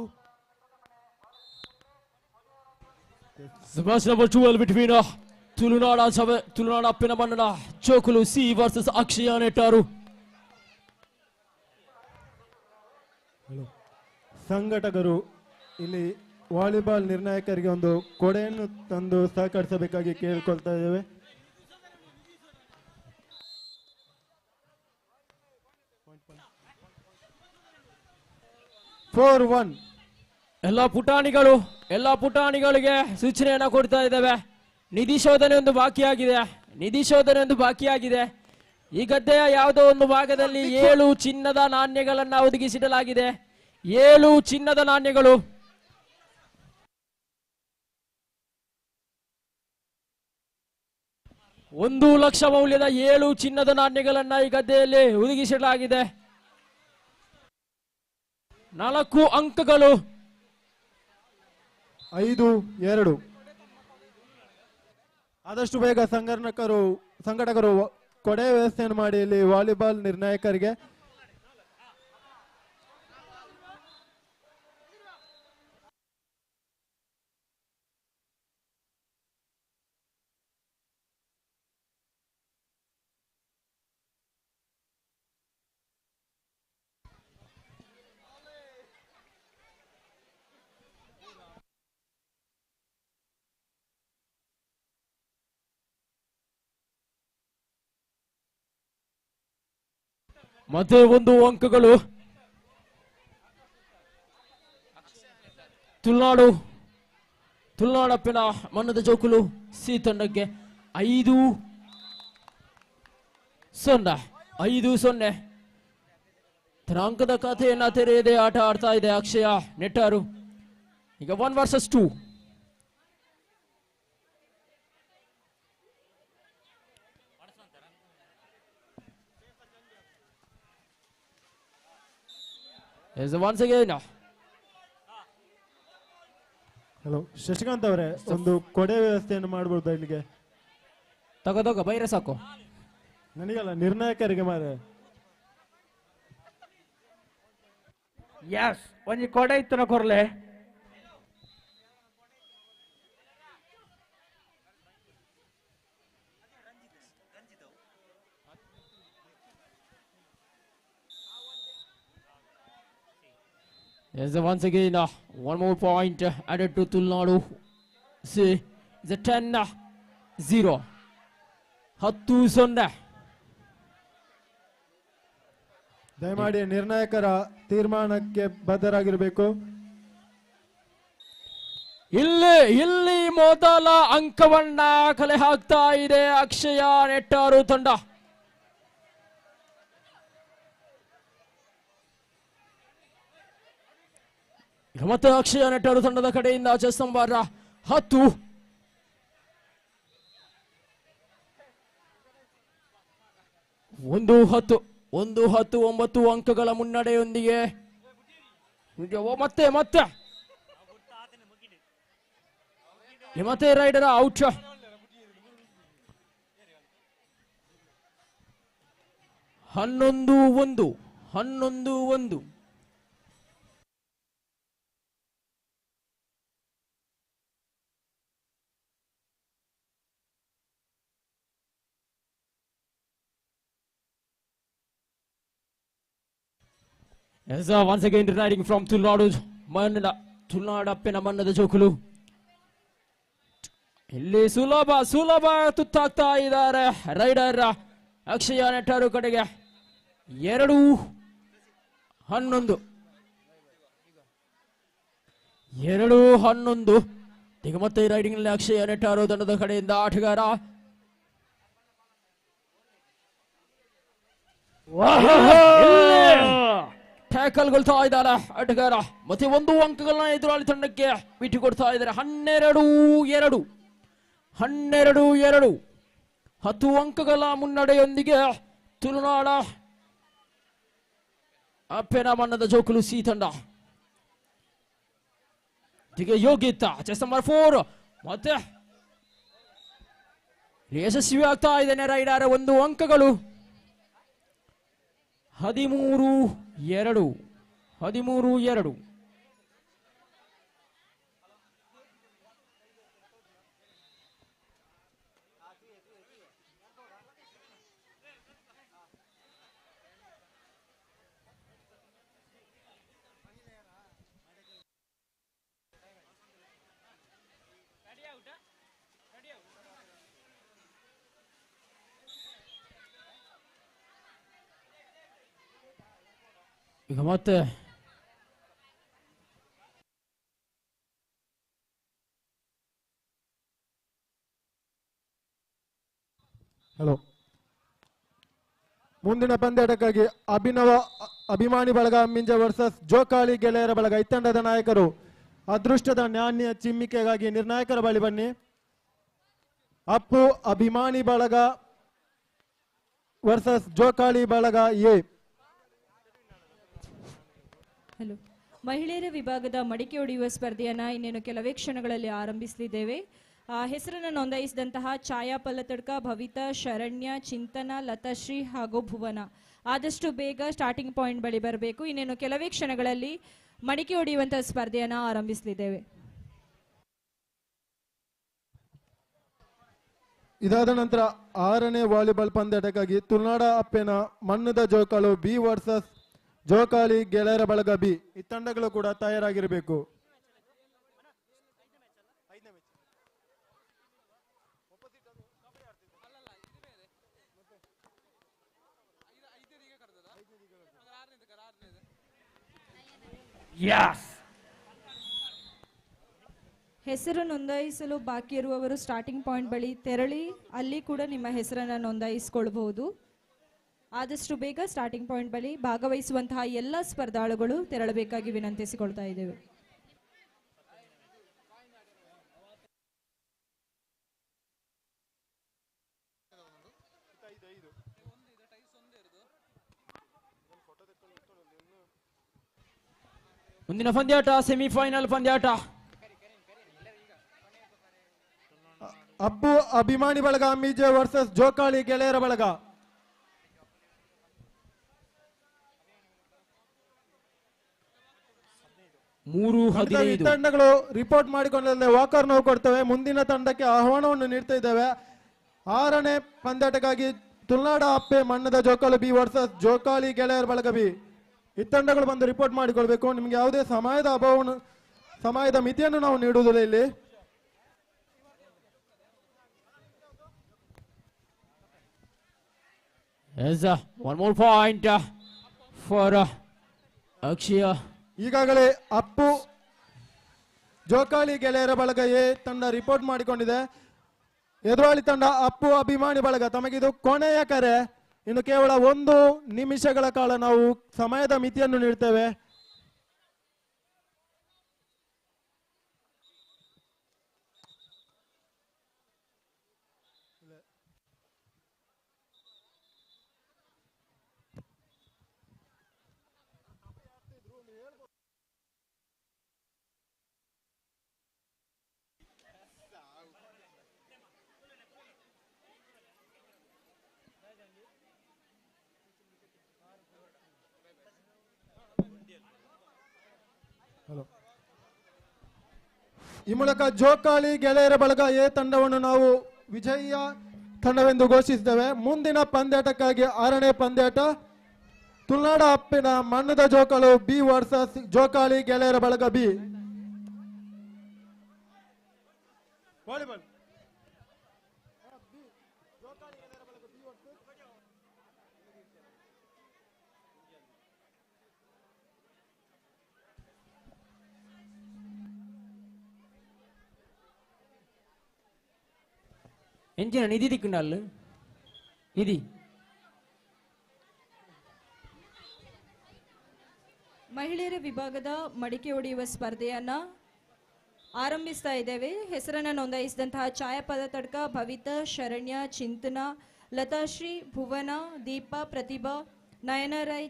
S1: The match number 12 between ತುಳುನಾಡ ಅಪ್ಪಿನ ಮಣ್ಣದ ಜೋಕುಲು ಸಿ ವರ್ಸಸ್ ಅಕ್ಷಯ ನೆಟ್ಟರು.
S3: ಸಂಘಟಕರು ಇಲ್ಲಿ ವಾಲಿಬಾಲ್ ನಿರ್ಣಾಯಕರಿಗೆ ಒಂದು ಕೊಡೆಯನ್ನು ತಂದು ಸಹಕರಿಸಬೇಕಾಗಿ ಕೇಳಿಕೊಳ್ತಾ ಇದ್ದೇವೆ.
S1: ಎಲ್ಲ ಪುಟಾಣಿಗಳಿಗೆ ಸೂಚನೆಯನ್ನ ಕೊಡ್ತಾ ಇದ್ದೇವೆ. ನಿಧಿ ಶೋಧನೆ ಒಂದು ಬಾಕಿಯಾಗಿದೆ. ಈ ಗದ್ದೆಯ ಯಾವುದೋ ಒಂದು ಭಾಗದಲ್ಲಿ 7 ಚಿನ್ನದ ನಾಣ್ಯಗಳನ್ನ ಒದಗಿಸಿಡಲಾಗಿದೆ. 7 ಚಿನ್ನದ ನಾಣ್ಯಗಳು. $1 ಲಕ್ಷ ಮೌಲ್ಯದ 7 ಚಿನ್ನದ ನಾಣ್ಯಗಳನ್ನ ಈ ಗದ್ದೆಯಲ್ಲಿ ಒದಗಿಸಿಡಲಾಗಿದೆ. 4 ಅಂಕಗಳು.
S3: 5-2. ಆದಷ್ಟು ಬೇಗ ಸಂಘಟಕರು ಕೊಡೆ ವ್ಯವಸ್ಥೆಯನ್ನು ಮಾಡಿ ಇಲ್ಲಿ ವಾಲಿಬಾಲ್ ನಿರ್ಣಾಯಕರಿಗೆ.
S1: ಮತ್ತೆ 1 ಅಂಕಗಳು. ತುಳುನಾಡಪ್ಪಿನ ಮಣ್ಣದ ಜೋಕುಲು ಸಿ ತಂಡಕ್ಕೆ 5-0. ಅಂಕದ ಖಾತೆಯನ್ನ ತೆರೆಯದೆ ಆಟ ಆಡ್ತಾ ಇದೆ ಅಕ್ಷಯ ನೆಟ್ಟರು. ಈಗ 1 versus 2. Once again.
S3: Hello Shashikant ಅವರೇ, ಒಂದು ಕೊಡೆ ವ್ಯವಸ್ಥೆಯನ್ನು ಮಾಡ್ಬೋದಾ ಇಲ್ಲಿಗೆ?
S1: ತಗೋದೋಗ ಬೈರೆ ಸಾಕು.
S3: ನನಗಲ್ಲ, ನಿರ್ಣಾಯಕರಿಗೆ ಮಾರೆ.
S20: ಯಸ್ ಒಂಜಿ ಕೊಡೆ ಇತ್ತನ ಕೊರ್ಲೆ.
S1: Yes, once again, one more point added to Tulnadu. See, it's a 10-0. 10-0.
S3: ದಯಮಾಡಿ ನಿರ್ಣಾಯಕರ ತೀರ್ಮಾನಕ್ಕೆ ಬದ್ಧರಾಗಿರಬೇಕು.
S1: ಇಲ್ಲಿ ಮೊದಲ ಅಂಕವನ್ನ ಕಲೆ ಹಾಕ್ತಾ ಇದೆ ಅಕ್ಷಯ ನೆಟ್ಟಾರು ತಂಡ. ಮತ್ತೆ ಅಕ್ಷಯ ನೆಟ್ಟಾರು ತಂಡದ ಕಡೆಯಿಂದ ಚೆಸ್ ನಂಬರ್ 10. ಒಂದು 9 ಅಂಕಗಳ ಮುನ್ನಡೆಯೊಂದಿಗೆ ಮತ್ತೆ ರೈಡರ್ ಔಟ್. ಹನ್ನೊಂದು ಒಂದು. Yes, once again riding from Tulnadu ಅಪ್ಪೆನ ಮಣ್ಣದ ಜೋಕುಲು. ಇಲ್ಲಿ ಸುಲಭ ತುತ್ತಾಗ್ತಾ ಇದ್ದಾರೆ ರೈಡರ್ ಅಕ್ಷಯ ನೆಟ್ಟಾರು ಕಡೆಗೆ. 2-11. 2-11. ಈಗ ಮತ್ತೆ ರೈಡಿಂಗ್ ನಲ್ಲಿ ಅಕ್ಷಯ ನೆಟ್ಟಾರು ತಂಡದ ಕಡೆಯಿಂದ ಆಟಗಾರ. ಟ್ಯಾಕಲ್ ಕೊಳ್ತಾ ಇದ್ದಾರೆ ಆಟಗಾರ. ಮತ್ತೆ 1 ಅಂಕಗಳನ್ನ ಎದುರಾಳಿ ತಂಡಕ್ಕೆ ಬಿಟ್ಟು ಕೊಡ್ತಾ ಇದ್ದಾರೆ. 12-2. 10 ಅಂಕಗಳ ಮುನ್ನಡೆಯೊಂದಿಗೆ ತುಳುನಾಡ ಅಪ್ಪೆನ ಮಣ್ಣದ ಜೋಕುಲು ಸಿ ತಂಡ. ಹೀಗೆ ಯೋಗಿತ ಚೆಸ್ ನಂಬರ್ 4 ಮತ್ತೆ ಯಶಸ್ವಿ ಆಗ್ತಾ ಇದ್ದೇನೆ ರೈಡರ್. 1 ಅಂಕಗಳು. 13-2. ಈಗ ಮತ್ತೆ
S3: ಹಲೋ, ಮುಂದಿನ ಪಂದ್ಯಾಟಕ್ಕಾಗಿ ಅಭಿಮಾನಿ ಬಳಗ ಮಿಂಜ ವರ್ಸಸ್ ಜೋಕಾಲಿ ಗೆಳೆಯರ ಬಳಗ. ಈ ತಂಡದ ನಾಯಕರು ಅದೃಷ್ಟದ ನಾಣ್ಯ ಚಿಮ್ಮಿಕೆಗಾಗಿ ನಿರ್ಣಾಯಕರ ಬಳಿ ಬನ್ನಿ. ಅಪ್ಪು ಅಭಿಮಾನಿ ಬಳಗ ವರ್ಸಸ್ ಜೋಕಾಲಿ ಬಳಗ ಎ.
S15: ಹಲೋ, ಮಹಿಳೆಯರ ವಿಭಾಗದ ಮಡಿಕೆ ಹೊಡೆಯುವ ಸ್ಪರ್ಧೆಯನ್ನು ಇನ್ನೇನು ಕೆಲವೇ ಕ್ಷಣಗಳಲ್ಲಿ ಆರಂಭಿಸಲಿದ್ದೇವೆ. ಹೆಸರನ್ನು ನೋಂದಾಯಿಸಿದಂತಹ ಛಾಯಾ ಪಲ್ಲತಡ್ಕ, ಭವಿತಾ, ಶರಣ್ಯ, ಚಿಂತನ, ಲತಾಶ್ರೀ ಹಾಗೂ ಭುವನ ಆದಷ್ಟು ಬೇಗ ಸ್ಟಾರ್ಟಿಂಗ್ ಪಾಯಿಂಟ್ ಬಳಿ ಬರಬೇಕು. ಇನ್ನೇನು ಕೆಲವೇ ಕ್ಷಣಗಳಲ್ಲಿ ಮಡಿಕೆ ಹೊಡೆಯುವಂತಹ ಸ್ಪರ್ಧೆಯನ್ನು ಆರಂಭಿಸಲಿದ್ದೇವೆ.
S3: ಇದಾದ ನಂತರ 6ನೇ ವಾಲಿಬಾಲ್ ಪಂದ್ಯಾಟಕ್ಕಾಗಿ ತುಳುನಾಡ ಅಪ್ಪೆನ ಮಣ್ಣದ ಜೋಕಾಲು ಬಿ ವರ್ಸಸ್ ಜೋಕಾಲಿ ಗೆಳೆಯರ ಬಳಗ ಬಿ. ಈ ತಂಡಗಳು ಕೂಡ ತಯಾರಾಗಿರಬೇಕು.
S15: ಹೆಸರು ನೋಂದಾಯಿಸಲು ಬಾಕಿ ಇರುವವರು ಸ್ಟಾರ್ಟಿಂಗ್ ಪಾಯಿಂಟ್ ಬಳಿ ತೆರಳಿ ಅಲ್ಲಿ ಕೂಡ ನಿಮ್ಮ ಹೆಸರನ್ನು ನೋಂದಾಯಿಸಿಕೊಳ್ಳಬಹುದು. ಆದಷ್ಟು ಬೇಗ ಸ್ಟಾರ್ಟಿಂಗ್ ಪಾಯಿಂಟ್ ಬಳಿ ಭಾಗವಹಿಸುವಂತಹ ಎಲ್ಲ ಸ್ಪರ್ಧಾಳುಗಳು ತೆರಳಬೇಕಾಗಿ ವಿನಂತಿಸಿಕೊಳ್ತಾ ಇದ್ದೇವೆ.
S1: ಮುಂದಿನ ಪಂದ್ಯಾಟ ಸೆಮಿಫೈನಲ್ ಪಂದ್ಯಾಟ.
S3: ಅಪ್ಪು ಅಭಿಮಾನಿ ಬಳಗ ಅಮ್ಮಿಜೆ ವರ್ಸಸ್ ಜೋಕಾಳಿ ಗೆಳೆಯರ ಬಳಗ. ಈ ತಂಡಗಳು ರಿಪೋರ್ಟ್ ಮಾಡಿಕೊಂಡೇ ವಾಕರ್ ನೋವು ಕೊಡ್ತವೆ. ಮುಂದಿನ ತಂಡಕ್ಕೆ ಆಹ್ವಾನವನ್ನು ನೀಡ್ತಾ ಇದ್ದೇವೆ. 6ನೇ ಪಂದ್ಯಾಟಕ್ಕಾಗಿ ತುಳುನಾಡ ಅಪ್ಪೆ ಮಣ್ಣದ ಜೋಕಾಲಿ ಬಿ ವರ್ಸಸ್ ಜೋಕಾಲಿ ಗೆಳೆಯರ ಬಳಗ ಬಿ. ಈ ತಂಡಗಳು ಬಂದು ರಿಪೋರ್ಟ್ ಮಾಡಿಕೊಳ್ಬೇಕು. ನಿಮ್ಗೆ ಯಾವುದೇ ಸಮಯದ ಮಿತಿಯನ್ನು ನಾವು ನೀಡುವುದಿಲ್ಲ ಇಲ್ಲಿ.
S1: One more point for Akshaya.
S3: ಈಗಾಗಲೇ ಅಪ್ಪು ಜೋಕಾಲಿ ಗೆಳೆಯರ ಬಳಗ ಎ ತಂಡ ರಿಪೋರ್ಟ್ ಮಾಡಿಕೊಂಡಿದೆ. ಎದುರಾಳಿ ತಂಡ ಅಪ್ಪು ಅಭಿಮಾನಿ ಬಳಗ. ತಮಗಿದು ಕೊನೆಯ ಕರೆ. ಇನ್ನು ಕೇವಲ 1 ನಿಮಿಷಗಳ ಕಾಲ ನಾವು ಸಮಯದ ಮಿತಿಯನ್ನು ನೀಡ್ತೇವೆ. ಈ ಮೂಲಕ ಜೋಕಾಲಿ ಗೆಳೆಯರ ಬಳಗ ಎ ತಂಡವನ್ನು ನಾವು ವಿಜಯ ತಂಡವೆಂದು ಘೋಷಿಸಿದ್ದೇವೆ. ಮುಂದಿನ ಪಂದ್ಯಾಟಕ್ಕಾಗಿ 6ನೇ ಪಂದ್ಯಾಟ ತುಳುನಾಡ ಅಪ್ಪಿನ ಮಣ್ಣದ ಜೋಕಾಲು ಬಿ ವರ್ಸಸ್ ಜೋಕಾಲಿ ಗೆಳೆಯರ ಬಳಗ ಬಿ. ವಾಲಿಬಾಲ್
S1: ಎಂಜಿನ ನಿಧಿ ದಿಕ್ಕುಂಡಲ್ಲ ನಿಧಿ.
S15: ಮಹಿಳೆಯರ ವಿಭಾಗದ ಮಡಿಕೆ ಹೊಡೆಯುವ ಸ್ಪರ್ಧೆಯನ್ನ ಆರಂಭಿಸ್ತಾ ಇದ್ದೇವೆ. ಹೆಸರನ್ನು ನೋಂದಾಯಿಸಿದಂತಹ ಛಾಯಾಪದ ತಡ್ಕ ಭವಿತಾ, ಶರಣ್ಯ, ಚಿಂತನ, ಲತಾಶ್ರೀ, ಭುವನ, ದೀಪಾ, ಪ್ರತಿಭಾ, ನಯನ ರೈ,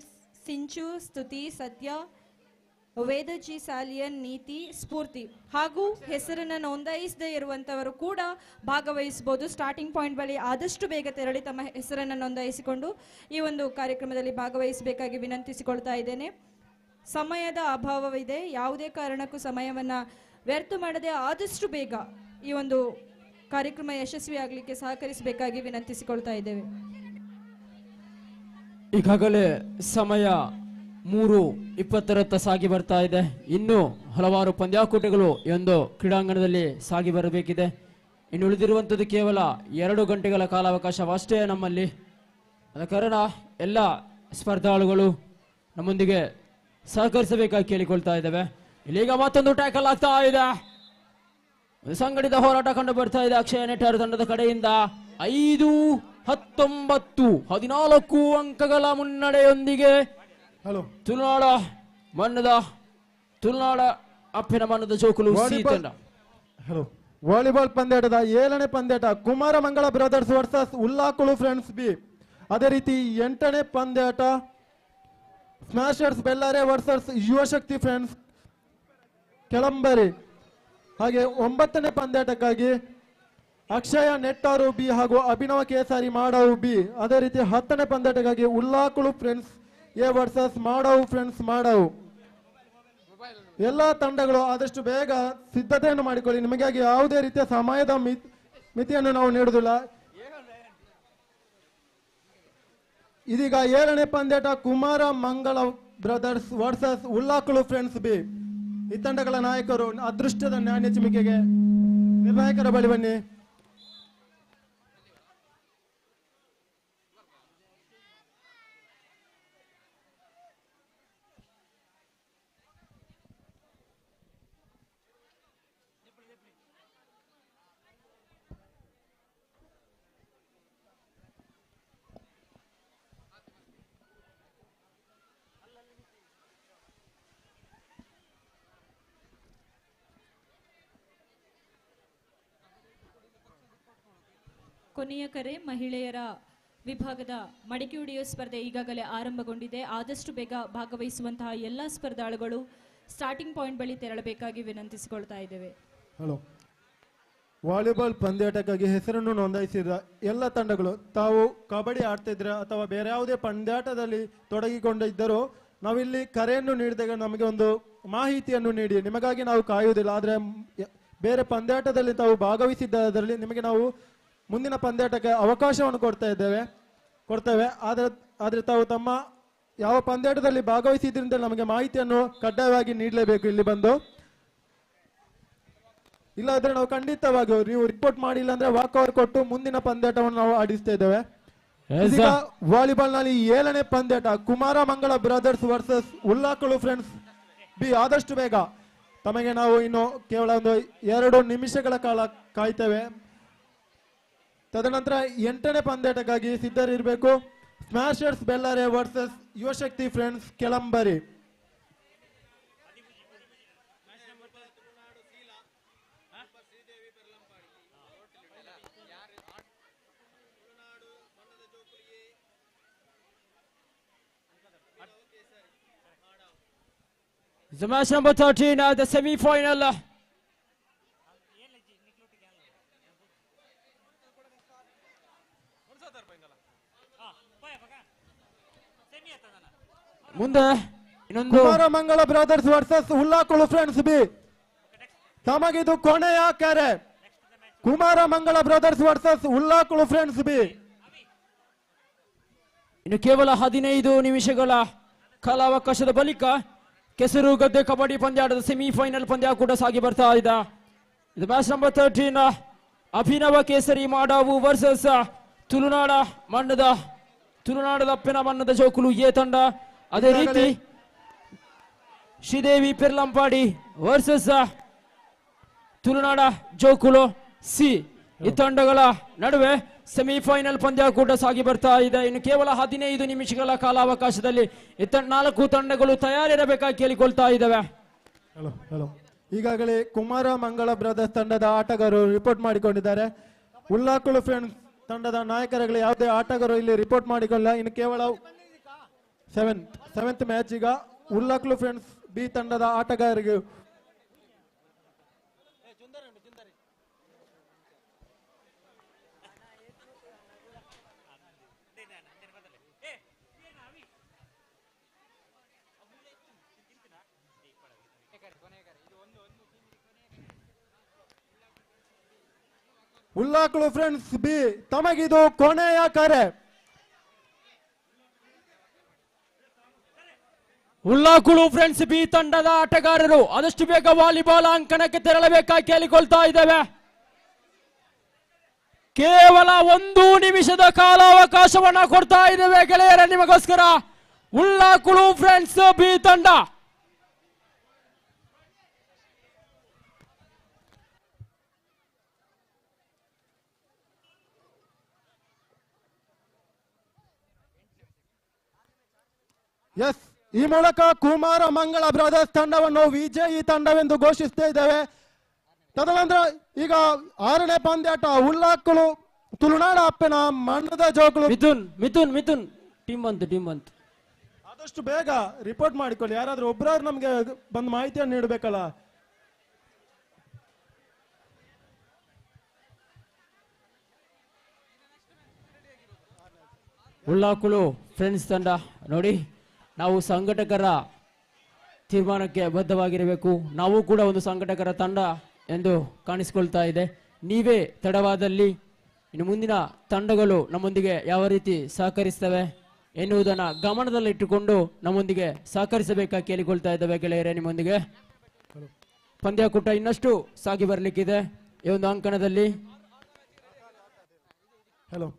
S15: ಸಿಂಚು, ಸ್ತುತಿ, ಸತ್ಯ, ವೇದಜಿ, ಸಾಲಿಯನ್, ನೀತಿ, ಸ್ಫೂರ್ತಿ ಹಾಗೂ ಹೆಸರನ್ನು ನೋಂದಾಯಿಸದೇ ಇರುವಂತವರು ಕೂಡ ಭಾಗವಹಿಸಬಹುದು. ಸ್ಟಾರ್ಟಿಂಗ್ ಪಾಯಿಂಟ್ ಬಳಿ ಆದಷ್ಟು ಬೇಗ ತೆರಳಿ ತಮ್ಮ ಹೆಸರನ್ನು ನೋಂದಾಯಿಸಿಕೊಂಡು ಈ ಒಂದು ಕಾರ್ಯಕ್ರಮದಲ್ಲಿ ಭಾಗವಹಿಸಬೇಕಾಗಿ ವಿನಂತಿಸಿಕೊಳ್ತಾ ಇದ್ದೇನೆ. ಸಮಯದ ಅಭಾವವಿದೆ. ಯಾವುದೇ ಕಾರಣಕ್ಕೂ ಸಮಯವನ್ನು ವ್ಯರ್ಥ ಮಾಡದೆ ಆದಷ್ಟು ಬೇಗ ಈ ಒಂದು ಕಾರ್ಯಕ್ರಮ ಯಶಸ್ವಿಯಾಗಲಿಕ್ಕೆ ಸಹಕರಿಸಬೇಕಾಗಿ ವಿನಂತಿಸಿಕೊಳ್ತಾ ಇದ್ದೇವೆ.
S1: ಈಗಾಗಲೇ ಸಮಯ 3:20 ಸಾಗಿ ಬರ್ತಾ ಇದೆ. ಇನ್ನು ಹಲವಾರು ಪಂದ್ಯಾಕೂಟಗಳು ಈ ಒಂದು ಕ್ರೀಡಾಂಗಣದಲ್ಲಿ ಸಾಗಿ ಬರಬೇಕಿದೆ. ಇನ್ನು ಉಳಿದಿರುವಂಥದ್ದು ಕೇವಲ 2 ಗಂಟೆಗಳ ಕಾಲಾವಕಾಶವಷ್ಟೇ ನಮ್ಮಲ್ಲಿ. ಆದ ಕಾರಣ ಎಲ್ಲ ಸ್ಪರ್ಧಾಳುಗಳು ನಮ್ಮೊಂದಿಗೆ ಸಹಕರಿಸಬೇಕಾಗಿ ಕೇಳಿಕೊಳ್ತಾ ಇದ್ದೇವೆ. ಇಲ್ಲೀಗ ಮತ್ತೊಂದು ಟ್ಯಾಕಲ್ ಆಗ್ತಾ ಇದೆ. ಸಂಘಟಿತ ಹೋರಾಟ ಕಂಡು ಬರ್ತಾ ಇದೆ ಅಕ್ಷಯ ನೆಟ್ಟಾರು ತಂಡದ ಕಡೆಯಿಂದ. 5-19 ಅಂಕಗಳ ಮುನ್ನಡೆಯೊಂದಿಗೆ ತುಳುನಾಡ ಅಪ್ಪಿನ ಮಣ್ಣದ ಜೋಕುಲು ತಂಡ.
S3: ವಾಲಿಬಾಲ್ ಪಂದ್ಯಾಟದ 7ನೇ ಪಂದ್ಯಾಟ ಕುಮಾರ ಮಂಗಳ ಬ್ರದರ್ಸ್ ವರ್ಸಸ್ ಉಲ್ಲಾಕುಳು ಫ್ರೆಂಡ್ಸ್ ಬಿ. ಅದೇ ರೀತಿ 8ನೇ ಪಂದ್ಯಾಟ smashers Bellare versus Yuvashakti friends ಕೆಳಂಬರಿ. ಹಾಗೆ 9ನೇ ಪಂದ್ಯಾಟಕ್ಕಾಗಿ ಅಕ್ಷಯ ನೆಟ್ಟಾರು ಬಿ ಹಾಗೂ ಅಭಿನವ ಕೇಸರಿ ಮಾಡಾವು ಬಿ. ಅದೇ ರೀತಿ 10ನೇ ಪಂದ್ಯಾಟಕ್ಕಾಗಿ ಉಲ್ಲಾಕುಳು ಫ್ರೆಂಡ್ಸ್ ಎ ವರ್ಸಸ್ ಮಾಡಾವು ಫ್ರೆಂಡ್ಸ್ ಮಾಡಾವು. ಎಲ್ಲ ತಂಡಗಳು ಆದಷ್ಟು ಬೇಗ ಸಿದ್ಧತೆಯನ್ನು ಮಾಡಿಕೊಳ್ಳಿ. ನಿಮಗಾಗಿ ಯಾವುದೇ ರೀತಿಯ ಸಮಯದ ಮಿತಿಯನ್ನು ನಾವು ನೀಡುವುದಿಲ್ಲ. ಇದೀಗ 7ನೇ ಪಂದ್ಯಾಟ ಕುಮಾರ ಮಂಗಳ ಬ್ರದರ್ಸ್ ವರ್ಸಸ್ ಉಲ್ಲಾಕುಳು ಫ್ರೆಂಡ್ಸ್ ಬಿ. ಈ ತಂಡಗಳ ನಾಯಕರು ಅದೃಷ್ಟದ ನಾಣ್ಯ ಚಿಮಿಕೆಗೆ ನಿರ್ಣಾಯಕರ ಬಳಿ ಬನ್ನಿ.
S15: ಕೊನೆಯ ಕರೆ ಮಹಿಳೆಯರ ವಿಭಾಗದ ಮಡಿಕೆ ಹೊಡೆಯುವ ಸ್ಪರ್ಧೆ ಈಗಾಗಲೇ ಆರಂಭಗೊಂಡಿದೆ. ಆದಷ್ಟು ಬೇಗ ಭಾಗವಹಿಸುವಂತಹ ಎಲ್ಲ ಸ್ಪರ್ಧಾಳುಗಳು ಸ್ಟಾರ್ಟಿಂಗ್ ಪಾಯಿಂಟ್ ಬಳಿ ತೆರಳಬೇಕಾಗಿ ವಿನಂತಿಸಿಕೊಳ್ತಾ ಇದ್ದೇವೆ.
S3: ವಾಲಿಬಾಲ್ ಪಂದ್ಯಾಟಕ್ಕಾಗಿ ಹೆಸರನ್ನು ನೋಂದಾಯಿಸಿದ ಎಲ್ಲ ತಂಡಗಳು ತಾವು ಕಬಡ್ಡಿ ಆಡ್ತಿದ್ರೆ ಅಥವಾ ಬೇರೆ ಯಾವುದೇ ಪಂದ್ಯಾಟದಲ್ಲಿ ತೊಡಗಿಕೊಂಡಿದ್ದರೂ ನಾವಿಲ್ಲಿ ಕರೆಯನ್ನು ನೀಡಿದಾಗ ನಮಗೆ ಒಂದು ಮಾಹಿತಿಯನ್ನು ನೀಡಿ, ನಿಮಗಾಗಿ ನಾವು ಕಾಯುವುದಿಲ್ಲ, ಆದರೆ ಬೇರೆ ಪಂದ್ಯಾಟದಲ್ಲಿ ತಾವು ಭಾಗವಹಿಸಿದ್ದರಲ್ಲಿ ನಿಮಗೆ ನಾವು ಮುಂದಿನ ಪಂದ್ಯಾಟಕ್ಕೆ ಅವಕಾಶವನ್ನು ಕೊಡ್ತೇವೆ. ಆದರೆ ತಾವು ತಮ್ಮ ಯಾವ ಪಂದ್ಯಾಟದಲ್ಲಿ ಭಾಗವಹಿಸಿದ್ರಿಂದ ನಮಗೆ ಮಾಹಿತಿಯನ್ನು ಕಡ್ಡಾಯವಾಗಿ ನೀಡಲೇಬೇಕು ಇಲ್ಲಿ ಬಂದು. ಇಲ್ಲಾಂದ್ರೆ ನಾವು ಖಂಡಿತವಾಗಿ ನೀವು ರಿಪೋರ್ಟ್ ಮಾಡಿಲ್ಲ ಅಂದ್ರೆ ವಾಕ್ ಓವರ್ ಕೊಟ್ಟು ಮುಂದಿನ ಪಂದ್ಯಾಟವನ್ನು ನಾವು ಆಡಿಸ್ತಾ ಇದ್ದೇವೆ. ಈಗ ವಾಲಿಬಾಲ್ ನಲ್ಲಿ 7ನೇ ಪಂದ್ಯಾಟ ಕುಮಾರ ಮಂಗಳ ಬ್ರದರ್ಸ್ ವರ್ಸಸ್ ಉಲ್ಲಾಕಳು ಫ್ರೆಂಡ್ಸ್ ಬಿ. ಆದಷ್ಟು ಬೇಗ ತಮಗೆ ನಾವು ಇನ್ನು ಕೇವಲ ಒಂದು 2 ನಿಮಿಷಗಳ ಕಾಲ ಕಾಯ್ತೇವೆ. ತದನಂತರ 8ನೇ ಪಂದ್ಯಾಟಕ್ಕಾಗಿ ಸಿದ್ಧರಿರಬೇಕು. Smashers Bellare versus Yuvashakti friends Kelamberi.
S1: The match number 13 at the semi-final. ಮುಂದೆ ಇನ್ನೊಂದು
S3: ಕುಮಾರ ಮಂಗಳ ಬ್ರದರ್ಸ್ ವರ್ಸಸ್ ಹುಲ್ಲಾಕುಳು ಫ್ರೆಂಡ್ಸ್ ಬಿ. ತಮಗಿದು ಕೊನೆಯ ಕರೆ. ಕುಮಾರ ಮಂಗಳ ಬ್ರದರ್ಸ್ ವರ್ಸಸ್ ಹುಲ್ಲಾಕುಳು ಫ್ರೆಂಡ್ಸ್ ಬಿ.
S1: ಇನ್ನು ಕೇವಲ 15 ನಿಮಿಷಗಳ ಕಾಲಾವಕಾಶದ ಬಳಿಕ ಕೆಸರು ಗದ್ದೆ ಕಬಡ್ಡಿ ಪಂದ್ಯಾಟದ ಸೆಮಿಫೈನಲ್ ಪಂದ್ಯ ಕೂಡ ಸಾಗಿ ಬರ್ತಾ ಇದೆ. ಇದು match number 13 Abhinava Kesari Madavu versus ತುಳುನಾಡದ ಅಪ್ಪಿನ ಮಣ್ಣದ ಜೋಕುಲು ಎ ತಂಡ. ಅದೇ ರೀತಿ ಶ್ರೀದೇವಿ ಪೆರ್ಲಂಪಾಡಿ ವರ್ಸಸ್ ತುಳುನಾಡ ಜೋಕುಲು ಸಿ. ಈ ತಂಡಗಳ ನಡುವೆ ಸೆಮಿಫೈನಲ್ ಪಂದ್ಯ ಕೂಡ ಸಾಗಿ ಬರ್ತಾ ಇದೆ. ಇನ್ನು ಕೇವಲ 15 ನಿಮಿಷಗಳ ಕಾಲಾವಕಾಶದಲ್ಲಿ 4 ತಂಡಗಳು ತಯಾರಿರಬೇಕಾಗಿ ಕೇಳಿಕೊಳ್ತಾ ಇದ್ದಾವೆ.
S3: ಈಗಾಗಲೇ ಕುಮಾರ ಮಂಗಳ ಬ್ರದರ್ಸ್ ತಂಡದ ಆಟಗಾರರು ರಿಪೋರ್ಟ್ ಮಾಡಿಕೊಂಡಿದ್ದಾರೆ. ಉಲ್ಲಾಕುಳು ಫ್ರೆಂಡ್ಸ್ ತಂಡದ ನಾಯಕರುಗಳು ಯಾವುದೇ ಆಟಗಾರರು ಇಲ್ಲಿ ರಿಪೋರ್ಟ್ ಮಾಡಿಕೊಳ್ಳ. ಇನ್ನು ಕೇವಲ 7th ಮ್ಯಾಚ್ ಈಗ ಉಲ್ಲಾಕುಳು ಫ್ರೆಂಡ್ಸ್ ಬಿ ತಂಡದ ಆಟಗಾರರಿಗೆ ಉಲ್ಲಾಕುಳು ಫ್ರೆಂಡ್ಸ್ ಬಿ. ತಮಗಿದು ಕೊನೆಯ ಕರೆ.
S1: ಉಲ್ಲಾಕುಳು ಫ್ರೆಂಡ್ಸ್ ಬಿ ತಂಡದ ಆಟಗಾರರು ಆದಷ್ಟು ಬೇಗ ವಾಲಿಬಾಲ್ ಅಂಕಣಕ್ಕೆ ತೆರಳಬೇಕಾಗಿ ಕೇಳಿಕೊಳ್ತಾ ಇದ್ದೇವೆ. ಕೇವಲ 1 ನಿಮಿಷದ ಕಾಲಾವಕಾಶವನ್ನ ಕೊಡ್ತಾ ಇದ್ದೇವೆ ಗೆಳೆಯರ ನಿಮಗೋಸ್ಕರ. ಉಲ್ಲಾಕುಳು ಫ್ರೆಂಡ್ಸ್ ಬಿ ತಂಡ
S3: ಎಸ್, ಈ ಮೂಲಕ ಕುಮಾರ ಮಂಗಳ ಬ್ರದರ್ಸ್ ತಂಡವನ್ನು ವಿಜಯಿ ತಂಡವೆಂದು ಘೋಷಿಸ್ತಾ ಇದ್ದೇವೆ. ತದನಂತರ ಈಗ 6ನೇ ಪಂದ್ಯಾಟ ಉಲ್ಲಾಕುಳು ತುಳುನಾಡ ಅಪ್ಪನ ಮಣ್ಣದ ಜೋಕುಳು.
S1: ಮಿಥುನ್ ಟೀಮ್ ಬಂತು.
S3: ಆದಷ್ಟು ಬೇಗ ರಿಪೋರ್ಟ್ ಮಾಡಿಕೊಳ್ಳಿ. ಯಾರಾದ್ರೂ ಒಬ್ಬರಾದ್ರು ನಮ್ಗೆ ಬಂದು ಮಾಹಿತಿಯನ್ನು ನೀಡಬೇಕಲ್ಲ.
S1: ಉಲ್ಲಾಕುಳು ಫ್ರೆಂಡ್ಸ್ ತಂಡ ನೋಡಿ, ನಾವು ಸಂಘಟಕರ ತೀರ್ಮಾನಕ್ಕೆ ಬದ್ಧವಾಗಿರಬೇಕು. ನಾವು ಕೂಡ ಒಂದು ಸಂಘಟಕರ ತಂಡ ಎಂದು ಕಾಣಿಸಿಕೊಳ್ತಾ ಇದೆ. ನೀವೇ ತಡವಾದಲ್ಲಿ ಇನ್ನು ಮುಂದಿನ ತಂಡಗಳು ನಮ್ಮೊಂದಿಗೆ ಯಾವ ರೀತಿ ಸಹಕರಿಸ್ತವೆ ಎನ್ನುವುದನ್ನು ಗಮನದಲ್ಲಿಟ್ಟುಕೊಂಡು ನಮ್ಮೊಂದಿಗೆ ಸಹಕರಿಸಬೇಕಾಗಿ ಕೇಳಿಕೊಳ್ತಾ ಇದ್ದೇವೆ ಗೆಳೆಯರೇ. ನಿಮ್ಮೊಂದಿಗೆ ಪಂದ್ಯಕೂಟ ಇನ್ನಷ್ಟು ಸಾಗಿ ಬರಲಿಕ್ಕಿದೆ ಈ ಒಂದು ಅಂಕಣದಲ್ಲಿ.
S3: ಹಲೋ,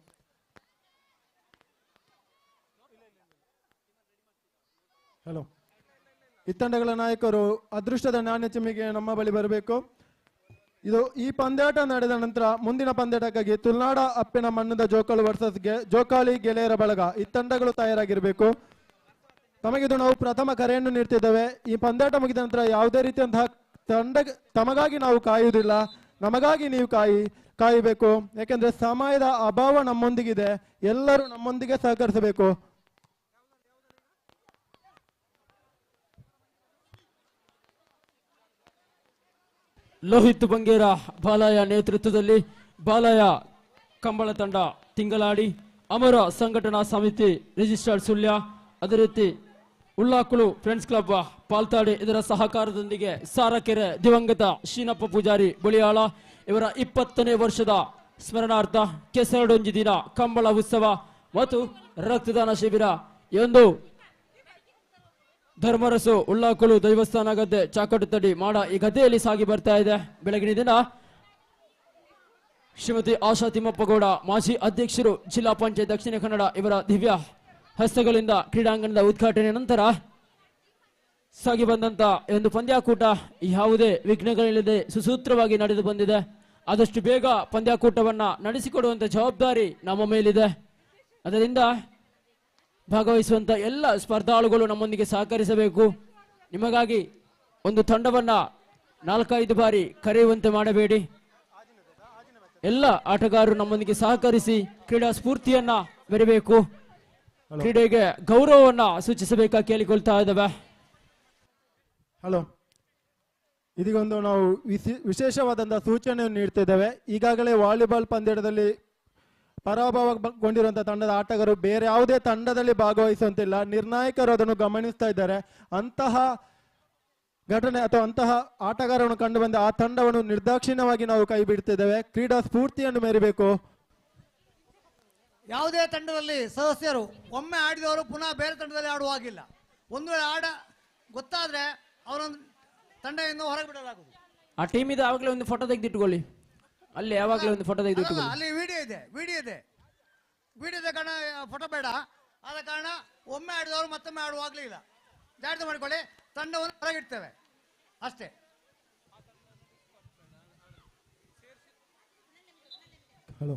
S3: ಈ ತಂಡಗಳ ನಾಯಕರು ಅದೃಷ್ಟದ ನಾಣ್ಯ ಚಿಮ್ಮಿಗೆ ನಮ್ಮ ಬಳಿ ಬರಬೇಕು. ಈ ಪಂದ್ಯಾಟ ನಡೆದ ನಂತರ ಮುಂದಿನ ಪಂದ್ಯಾಟಕ್ಕಾಗಿ ತುಳುನಾಡ ಅಪ್ಪಿನ ಮಣ್ಣದ ಜೋಕಾಲು ವರ್ಸಸ್ ಜೋಕಾಲಿ ಗೆಳೆಯರ ಬಳಗ ಈ ತಂಡಗಳು ತಯಾರಾಗಿರಬೇಕು. ತಮಗಿದು ನಾವು ಪ್ರಥಮ ಕರೆಯನ್ನು ನೀಡ್ತಿದ್ದೇವೆ. ಈ ಪಂದ್ಯಾಟ ಮುಗಿದ ನಂತರ ಯಾವುದೇ ರೀತಿಯಂತಹ ತಮಗಾಗಿ ನಾವು ಕಾಯುವುದಿಲ್ಲ, ನಮಗಾಗಿ ನೀವು ಕಾಯಬೇಕು. ಯಾಕೆಂದ್ರೆ ಸಮಯದ ಅಭಾವ ನಮ್ಮೊಂದಿಗಿದೆ. ಎಲ್ಲರೂ ನಮ್ಮೊಂದಿಗೆ ಸಹಕರಿಸಬೇಕು.
S1: ಲೋಹಿತ್ ಬಂಗೇರ ಬಾಲಯ ನೇತೃತ್ವದಲ್ಲಿ ಬಾಲಯ ಕಂಬಳ ತಂಡ ತಿಂಗಳಾಡಿ, ಅಮರ ಸಂಘಟನಾ ಸಮಿತಿ ರಿಜಿಸ್ಟರ್ಡ್ ಸುಳ್ಯ, ಅದೇ ರೀತಿ ಉಳ್ಳಾಕುಳು ಫ್ರೆಂಡ್ಸ್ ಕ್ಲಬ್ ಪಾಲ್ತಾಡಿ ಇದರ ಸಹಕಾರದೊಂದಿಗೆ ಸಾರಕೆರೆ ದಿವಂಗತ ಶೀನಪ್ಪ ಪೂಜಾರಿ ಬಳಿಯಾಳ ಇವರ 20ನೇ ವರ್ಷದ ಸ್ಮರಣಾರ್ಥ ಕೆಸರಡೊಂಜಿ ದಿನ ಕಂಬಳ ಉತ್ಸವ ಮತ್ತು ರಕ್ತದಾನ ಶಿಬಿರ ಎಂದು ಧರ್ಮರಸು ಉಳ್ಳಾಕುಳು ದೈವಸ್ಥಾನ ಗದ್ದೆ ಚಾಕಟುತಡಿ ಮಾಡ ಈ ಗದ್ದೆಯಲ್ಲಿ ಸಾಗಿ ಬರ್ತಾ ಇದೆ. ಬೆಳಗಿನ ದಿನ ಶ್ರೀಮತಿ ಆಶಾ ತಿಮ್ಮಪ್ಪಗೌಡ ಮಾಜಿ ಅಧ್ಯಕ್ಷರು ಜಿಲ್ಲಾ ಪಂಚಾಯತ್ ದಕ್ಷಿಣ ಕನ್ನಡ ಇವರ ದಿವ್ಯ ಹಸ್ತಗಳಿಂದ ಕ್ರೀಡಾಂಗಣದ ಉದ್ಘಾಟನೆ ನಂತರ ಸಾಗಿ ಬಂದಂತ ಒಂದು ಪಂದ್ಯಾಕೂಟ ಯಾವುದೇ ವಿಘ್ನಗಳಿಲ್ಲದೆ ಸುಸೂತ್ರವಾಗಿ ನಡೆದು ಬಂದಿದೆ. ಆದಷ್ಟು ಬೇಗ ಪಂದ್ಯಾಕೂಟವನ್ನ ನಡೆಸಿಕೊಡುವಂತ ಜವಾಬ್ದಾರಿ ನಮ್ಮ ಮೇಲಿದೆ. ಅದರಿಂದ ಭಾಗವಹಿಸುವಂತ ಎಲ್ಲ ಸ್ಪರ್ಧಾಳುಗಳು ನಮ್ಮೊಂದಿಗೆ ಸಹಕರಿಸಬೇಕು. ನಿಮಗಾಗಿ ಒಂದು ತಂಡವನ್ನ 4-5 ಬಾರಿ ಕರೆಯುವಂತೆ ಮಾಡಬೇಡಿ. ಎಲ್ಲ ಆಟಗಾರರು ನಮ್ಮೊಂದಿಗೆ ಸಹಕರಿಸಿ ಕ್ರೀಡಾ ಸ್ಫೂರ್ತಿಯನ್ನ ಮೆರೆಯಬೇಕು, ಕ್ರೀಡೆಗೆ ಗೌರವವನ್ನ ಸೂಚಿಸಬೇಕಾಗಿ ಕೇಳಿಕೊಳ್ತಾ ಇದ್ದಾವೆ.
S3: ಹಲೋ, ಇದೀಗೊಂದು ನಾವು ವಿಶೇಷವಾದಂತಹ ಸೂಚನೆಯನ್ನು ನೀಡ್ತಿದ್ದೇವೆ. ಈಗಾಗಲೇ ವಾಲಿಬಾಲ್ ಪಂದ್ಯದಲ್ಲಿ ಪರಾಭವಗೊಂಡಿರುವಂತಹ ತಂಡದ ಆಟಗಾರರು ಬೇರೆ ಯಾವುದೇ ತಂಡದಲ್ಲಿ ಭಾಗವಹಿಸುವಂತಿಲ್ಲ. ನಿರ್ಣಾಯಕರು ಅದನ್ನು ಗಮನಿಸ್ತಾ ಇದ್ದಾರೆ. ಅಂತಹ ಘಟನೆ ಅಥವಾ ಅಂತಹ ಆಟಗಾರರನ್ನು ಕಂಡು ಬಂದ ಆ ತಂಡವನ್ನು ನಿರ್ದಾಕ್ಷಿಣ್ಯವಾಗಿ ನಾವು ಕೈ ಬಿಡ್ತಿದ್ದೇವೆ. ಕ್ರೀಡಾ ಸ್ಫೂರ್ತಿಯನ್ನು ಮೆರಿಬೇಕು.
S9: ಯಾವುದೇ ತಂಡದಲ್ಲಿ ಸದಸ್ಯರು ಒಮ್ಮೆ ಆಡಿದವರು ಪುನಃ ಬೇರೆ ತಂಡದಲ್ಲಿ ಆಡುವಾಗಿಲ್ಲ. ಒಂದು ವೇಳೆ ಗೊತ್ತಾದ್ರೆ ಅವರೊಂದು ತಂಡದಿಂದ ಹೊರಗೆ ಬಿಡಲಾಗುವುದು.
S1: ಆ ಟೀಮ್ ಇದೆ, ಯಾವಾಗಲೇ ಒಂದು ಫೋಟೋ ತೆಗೆದಿಟ್ಕೊಳ್ಳಿ. ಅಲ್ಲಿ ಯಾವಾಗಲೇ ಒಂದು ಫೋಟೋ ತೆಗೆದಿಟ್ಕೊಳ್ಳಿ.
S9: ಅಲ್ಲಿ ವಿಡಿಯೋ ಇದೆ ಕಾರಣ ಫೋಟೋ ಬೇಡ. ಆದ ಕಾರಣ ಒಮ್ಮೆ ಆಡಿದವರು ಮತ್ತೊಮ್ಮೆ ಆಡುವಾಗಲೇ ಇಲ್ಲ. ಜಾಗ್ರತೆ ಮಾಡಿಕೊಳ್ಳಿ, ತಂಡವನ್ನು ಹೊರಗಿಡ್ತೇವೆ ಅಷ್ಟೇ.
S3: ಹಲೋ,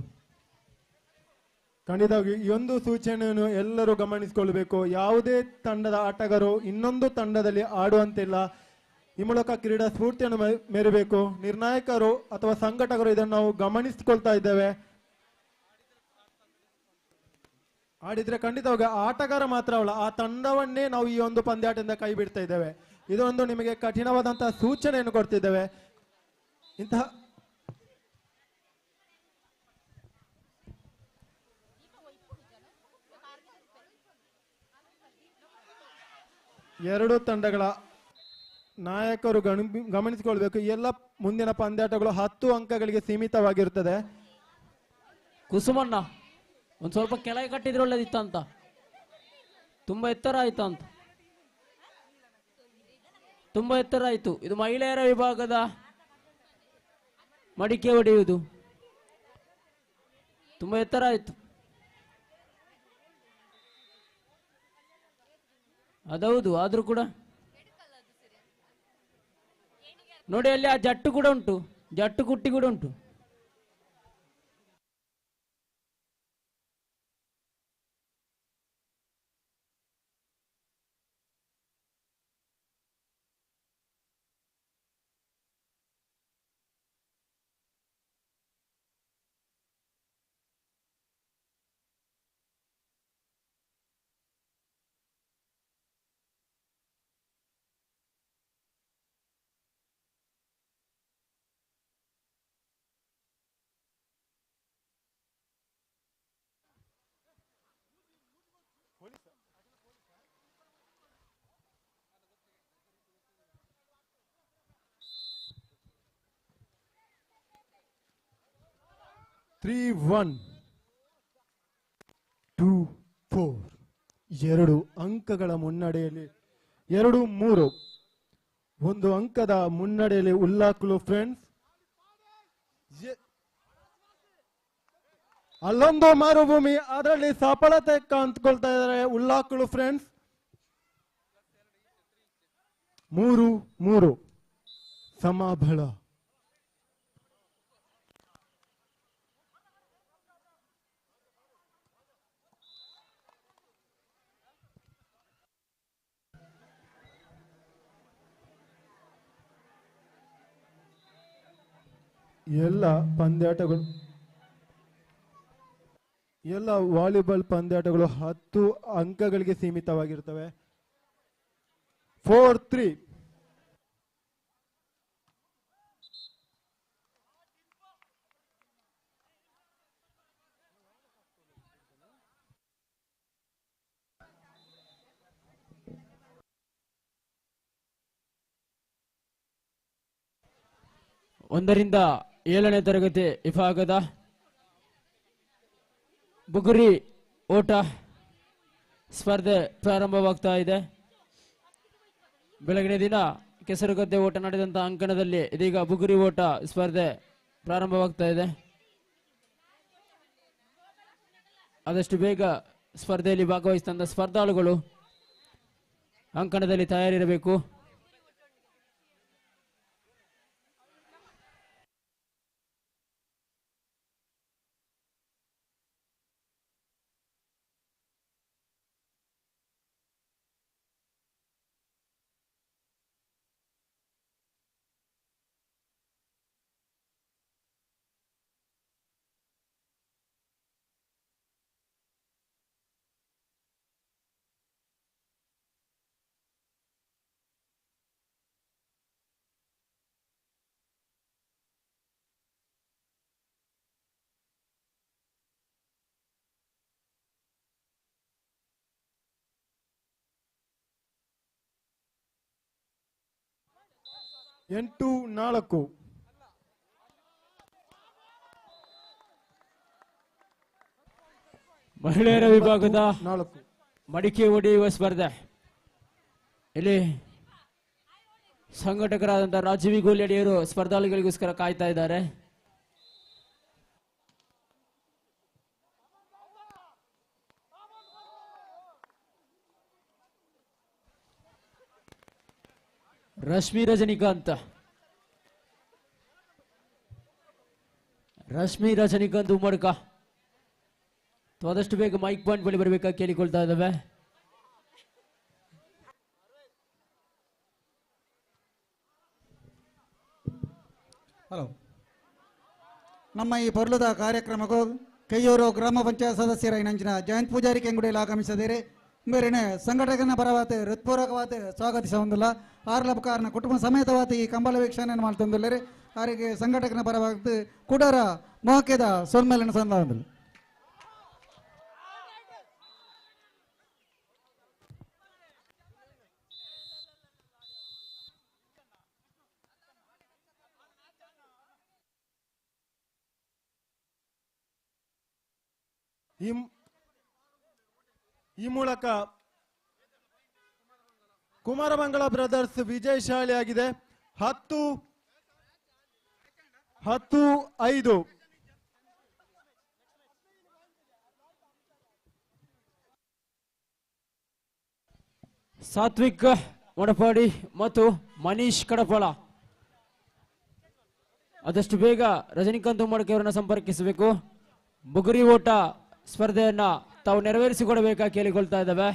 S3: ಖಂಡಿತವಾಗಿ ಈ ಒಂದು ಸೂಚನೆಯನ್ನು ಎಲ್ಲರೂ ಗಮನಿಸಿಕೊಳ್ಬೇಕು. ಯಾವುದೇ ತಂಡದ ಆಟಗಾರರು ಇನ್ನೊಂದು ತಂಡದಲ್ಲಿ ಆಡುವಂತಿಲ್ಲ. ಈ ಮೂಲಕ ಕ್ರೀಡಾ ಸ್ಫೂರ್ತಿಯನ್ನು ಮೆರಿಬೇಕು. ನಿರ್ಣಾಯಕರು ಅಥವಾ ಸಂಘಟಕರು ಇದನ್ನು ನಾವು ಗಮನಿಸಿಕೊಳ್ತಾ ಇದ್ದೇವೆ. ಆಡಿದ್ರೆ ಖಂಡಿತವಾಗಿ ಆಟಗಾರ ಮಾತ್ರ ಅಲ್ಲ, ಆ ತಂಡವನ್ನೇ ನಾವು ಈ ಒಂದು ಪಂದ್ಯಾಟದಿಂದ ಕೈ ಬಿಡ್ತಾ ಇದ್ದೇವೆ. ಇದೊಂದು ನಿಮಗೆ ಕಠಿಣವಾದಂತಹ ಸೂಚನೆಯನ್ನು ಕೊಡ್ತಿದ್ದೇವೆ. ಇಂತಹ ಎರಡು ತಂಡಗಳ ನಾಯಕರು ಗಮನಿಸಿಕೊಳ್ಬೇಕು. ಎಲ್ಲ ಮುಂದಿನ ಪಂದ್ಯಾಟಗಳು 10 ಅಂಕಗಳಿಗೆ ಸೀಮಿತವಾಗಿರುತ್ತದೆ.
S1: ಕುಸುಮಣ್ಣ ಒಂದ್ ಸ್ವಲ್ಪ ಕೆಳಗೆ ಕಟ್ಟಿದ್ರೆ ಒಳ್ಳೇದಿತ್ತ ಅಂತ, ತುಂಬಾ ಎತ್ತರ ಆಯ್ತಾ ಅಂತ. ತುಂಬಾ ಎತ್ತರ ಆಯ್ತು. ಇದು ಮಹಿಳೆಯರ ವಿಭಾಗದ ಮಡಿಕೆ ಹೊಡೆಯುವುದು. ತುಂಬಾ ಎತ್ತರ ಆಯ್ತು. ಅದೌದು, ಆದ್ರೂ ಕೂಡ ನೋಡಿ ಅಲ್ಲಿ ಆ ಜಟ್ಟು ಕೂಡ ಉಂಟು, ಜಟ್ಟು ಕುಟ್ಟಿ ಕೂಡ ಉಂಟು.
S3: Three, 1, 2, 4 2 ಅಂಕಗಳ ಮುನ್ನಡೆಯಲ್ಲಿ 2-3 1 ಅಂಕದ ಮುನ್ನಡೆಯಲ್ಲಿ ಉಳ್ಳಾಕುಳು ಫ್ರೆಂಡ್ಸ್. ಅಲ್ಲೊಂದು ಮರುಭೂಮಿ, ಅದರಲ್ಲಿ ಸಫಲತೆ ಕಾಣ್ಕೊಳ್ತಾ ಇದ್ದಾರೆ ಉಳ್ಳಾಕುಳು ಫ್ರೆಂಡ್ಸ್. 3-3 ಸಮಬಲ. ಎಲ್ಲ ಪಂದ್ಯಾಟಗಳು, ಎಲ್ಲ ವಾಲಿಬಾಲ್ ಪಂದ್ಯಾಟಗಳು 10 ಅಂಕಗಳಿಗೆ ಸೀಮಿತವಾಗಿರ್ತವೆ. 4-3
S1: ಒಂದರಿಂದ 7ನೇ ತರಗತಿ ವಿಭಾಗದ ಬುಗುರಿ ಓಟ ಸ್ಪರ್ಧೆ ಪ್ರಾರಂಭವಾಗ್ತಾ ಇದೆ. ಬೆಳಗಿನ ದಿನ ಕೆಸರುಗದ್ದೆ ಓಟ ನಡೆದಂತ ಅಂಕಣದಲ್ಲಿ ಇದೀಗ ಬುಗುರಿ ಓಟ ಸ್ಪರ್ಧೆ ಪ್ರಾರಂಭವಾಗ್ತಾ ಇದೆ. ಆದಷ್ಟು ಬೇಗ ಸ್ಪರ್ಧೆಯಲ್ಲಿ ಭಾಗವಹಿಸಿದಂತ ಸ್ಪರ್ಧಾಳುಗಳು ಅಂಕಣದಲ್ಲಿ ತಯಾರಿರಬೇಕು.
S3: ಎಂಟು ನಾಲ್ಕು
S1: ಮಹಿಳೆಯರ ವಿಭಾಗದ ಮಡಿಕೆ ಹೊಡೆಯುವ ಸ್ಪರ್ಧೆ. ಇಲ್ಲಿ ಸಂಘಟಕರಾದಂತಹ ರಾಜೀವಿ ಗೋಲ್ಯಡಿಯವರು ಸ್ಪರ್ಧಾಳುಗಳಿಗೋಸ್ಕರ ಕಾಯ್ತಾ ಇದ್ದಾರೆ. ರಶ್ಮಿ ರಜನಿಕಾಂತ್ ಉಮ್ಮಡ್ಕ ಆದಷ್ಟು ಬೇಗ ಮೈಕ್ ಪಾಯಿಂಟ್ ಬಳಿ ಬರಬೇಕಾಗಿ ಕೇಳಿಕೊಳ್ತಾ ಇದ್ದಾವೆ.
S2: ಹಲೋ, ನಮ್ಮ ಈ ಪೊರ್ಲದ ಕಾರ್ಯಕ್ರಮಕ್ಕೂ ಕೈಯೂರು ಗ್ರಾಮ ಪಂಚಾಯತ್ ಸದಸ್ಯರ ಇಂಚಿನ ಜಯಂತ್ ಪೂಜಾರಿ ಕೆಂಗುಡಿಯಲ್ಲಿ ಆಗಮಿಸಿದರೆ ಮೇರೆನೆ ಸಂಘಟಕನ ಪರವಾದ ಹೃತ್ಪೂರ್ವಕವಾದ ಸ್ವಾಗತಿಸ ಹೊಂದಿಲ್ಲ. ಆರ್ಲಬ್ ಕಾರಣ ಕುಟುಂಬ ಸಮೇತವಾದ ಈ ಕಂಬಳ ವೀಕ್ಷಣೆಯನ್ನು ಮಾಡ್ತಂದಿಲ್ಲರೆ ಅವರಿಗೆ ಸಂಘಟಕನ ಪರವಾದ ಕುಡರ ಮೋಕೆದ ಸೊನ್ಮೇಲನ ಸಂಧಾನದಲ್ಲಿ
S3: ಈ ಮೂಲಕ ಕುಮಾರಮಂಗಳ ಬ್ರದರ್ಸ್ ವಿಜಯಶಾಲಿಯಾಗಿದೆ. 10-5.
S1: ಸಾತ್ವಿಕ್ ಮೊಡಪಾಡಿ ಮತ್ತು ಮನೀಶ್ ಕಡಪಾಳ ಆದಷ್ಟು ಬೇಗ ರಜನಿಕಾಂತ್ ಉಮ್ಮಡ್ಕೆ ಅವರನ್ನು ಸಂಪರ್ಕಿಸಬೇಕು. ಬುಗುರಿ ಓಟ ಸ್ಪರ್ಧೆಯನ್ನ ತಾವು ನೆರವೇರಿಸಿಕೊಡಬೇಕಾಗಿ ಕೇಳಿಕೊಳ್ತಾ ಇದ್ದಾವೆ.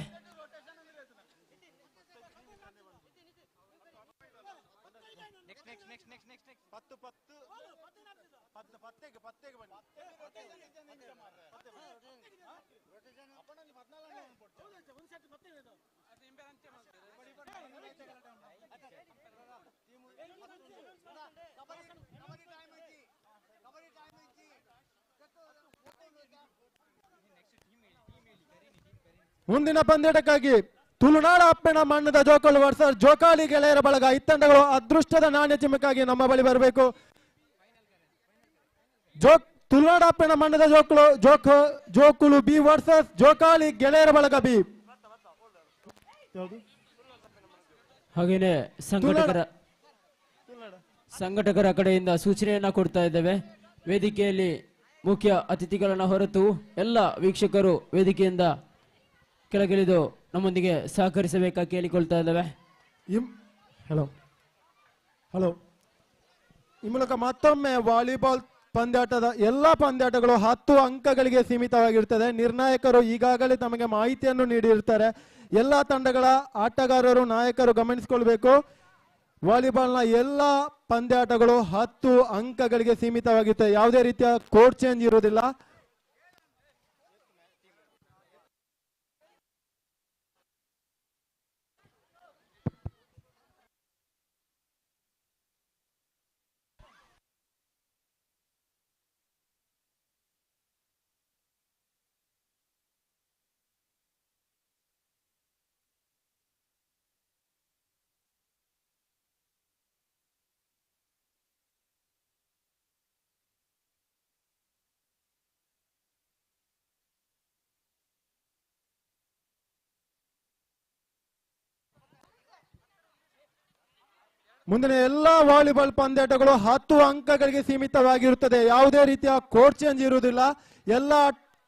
S3: ಮುಂದಿನ ಪಂದ್ಯಾಟಕ್ಕಾಗಿ ತುಳುನಾಡ ಅಪ್ಪನ ಮಣ್ಣದ ಜೋಕಾಲು ವರ್ಸಸ್ ಜೋಕಾಲಿ ಗೆಳೆಯರ ಬಳಗ ಇತ್ತಂಡಗಳು ಅದೃಷ್ಟದ ನಾಣ್ಯ ಚಿಮ್ಮಕ್ಕಾಗಿ ನಮ್ಮ ಬಳಿ ಬರಬೇಕು. ತುಳುನಾಡ ಅಪ್ಪನ ಮಣ್ಣದ ಜೋಕುಳು ಬಿ ವರ್ಸಸ್ ಜೋಕಾಲಿ ಗೆಳೆಯರ ಬಳಗ ಬಿ.
S1: ಹಾಗೇನೆ ಸಂಘಟಕರ ಕಡೆಯಿಂದ ಸೂಚನೆಯನ್ನ ಕೊಡ್ತಾ ಇದ್ದೇವೆ. ವೇದಿಕೆಯಲ್ಲಿ ಮುಖ್ಯ ಅತಿಥಿಗಳನ್ನ ಹೊರತು ಎಲ್ಲ ವೀಕ್ಷಕರು ವೇದಿಕೆಯಿಂದ ಕೆಳಗಿಳಿದು ನಮ್ಮೊಂದಿಗೆ ಸಹಕರಿಸಬೇಕಾಗಿ ಕೇಳಿಕೊಳ್ತಾ ಇದ್ದೇವೆ.
S3: ಹಲೋ, ಈ ಮೂಲಕ ಮತ್ತೊಮ್ಮೆ ವಾಲಿಬಾಲ್ ಪಂದ್ಯಾಟದ ಎಲ್ಲ ಪಂದ್ಯಾಟಗಳು 10 ಅಂಕಗಳಿಗೆ ಸೀಮಿತವಾಗಿರ್ತದೆ. ನಿರ್ಣಾಯಕರು ಈಗಾಗಲೇ ತಮಗೆ ಮಾಹಿತಿಯನ್ನು ನೀಡಿರ್ತಾರೆ. ಎಲ್ಲ ತಂಡಗಳ ಆಟಗಾರರು ನಾಯಕರು ಗಮನಿಸಿಕೊಳ್ಬೇಕು. ವಾಲಿಬಾಲ್ನ ಎಲ್ಲ ಪಂದ್ಯಾಟಗಳು 10 ಅಂಕಗಳಿಗೆ ಸೀಮಿತವಾಗಿರ್ತದೆ. ಯಾವುದೇ ರೀತಿಯ ಕೋಡ್ ಚೇಂಜ್ ಇರುವುದಿಲ್ಲ. ಮುಂದಿನ ಎಲ್ಲಾ ವಾಲಿಬಾಲ್ ಪಂದ್ಯಾಟಗಳು 10 ಅಂಕಗಳಿಗೆ ಸೀಮಿತವಾಗಿರುತ್ತದೆ. ಯಾವುದೇ ರೀತಿಯ ಕೋಡ್ ಚೇಂಜ್ ಇರುವುದಿಲ್ಲ. ಎಲ್ಲಾ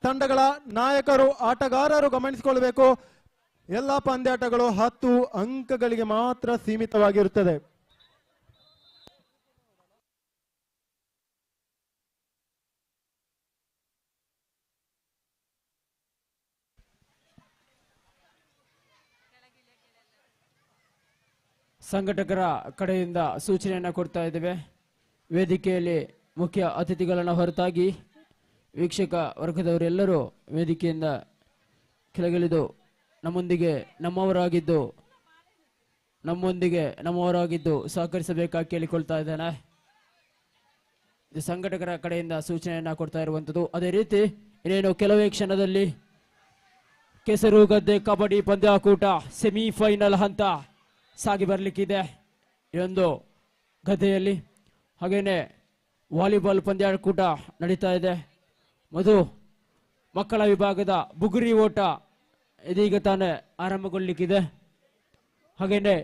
S3: ತಂಡಗಳ ನಾಯಕರು ಆಟಗಾರರು ಗಮನಿಸಿಕೊಳ್ಳಬೇಕು. ಎಲ್ಲಾ ಪಂದ್ಯಾಟಗಳು 10 ಅಂಕಗಳಿಗೆ ಮಾತ್ರ ಸೀಮಿತವಾಗಿರುತ್ತದೆ.
S1: ಸಂಘಟಕರ ಕಡೆಯಿಂದ ಸೂಚನೆಯನ್ನು ಕೊಡ್ತಾ ಇದ್ದೇವೆ. ವೇದಿಕೆಯಲ್ಲಿ ಮುಖ್ಯ ಅತಿಥಿಗಳನ್ನು ಹೊರತಾಗಿ ವೀಕ್ಷಕ ವರ್ಗದವರೆಲ್ಲರೂ ವೇದಿಕೆಯಿಂದ ಕೆಳಗಿಳಿದು ನಮ್ಮೊಂದಿಗೆ ನಮ್ಮವರಾಗಿದ್ದು ಸಹಕರಿಸಬೇಕಾಗಿ ಕೇಳಿಕೊಳ್ತಾ ಇದ್ದೇನೆ. ಇದು ಸಂಘಟಕರ ಕಡೆಯಿಂದ ಸೂಚನೆಯನ್ನು ಕೊಡ್ತಾ ಇರುವಂಥದ್ದು. ಅದೇ ರೀತಿ ಇನ್ನೇನು ಕೆಲವೇ ಕ್ಷಣದಲ್ಲಿ ಕೆಸರುಗದ್ದೆ ಕಬಡ್ಡಿ ಪಂದ್ಯಾಕೂಟ ಸೆಮಿಫೈನಲ್ ಹಂತ ಸಾಗಿ ಬರಲಿಕ್ಕಿದೆ ಈ ಒಂದು ಗದ್ದೆಯಲ್ಲಿ. ಹಾಗೇನೆ ವಾಲಿಬಾಲ್ ಪಂದ್ಯಾಕೂಟ ನಡೀತಾ ಇದೆ. ಮಕ್ಕಳ ವಿಭಾಗದ ಬುಗುರಿ ಓಟ ಇದೀಗ ತಾನೇ ಆರಂಭಗೊಳ್ಳಲಿಕ್ಕಿದೆ. ಹಾಗೇನೆ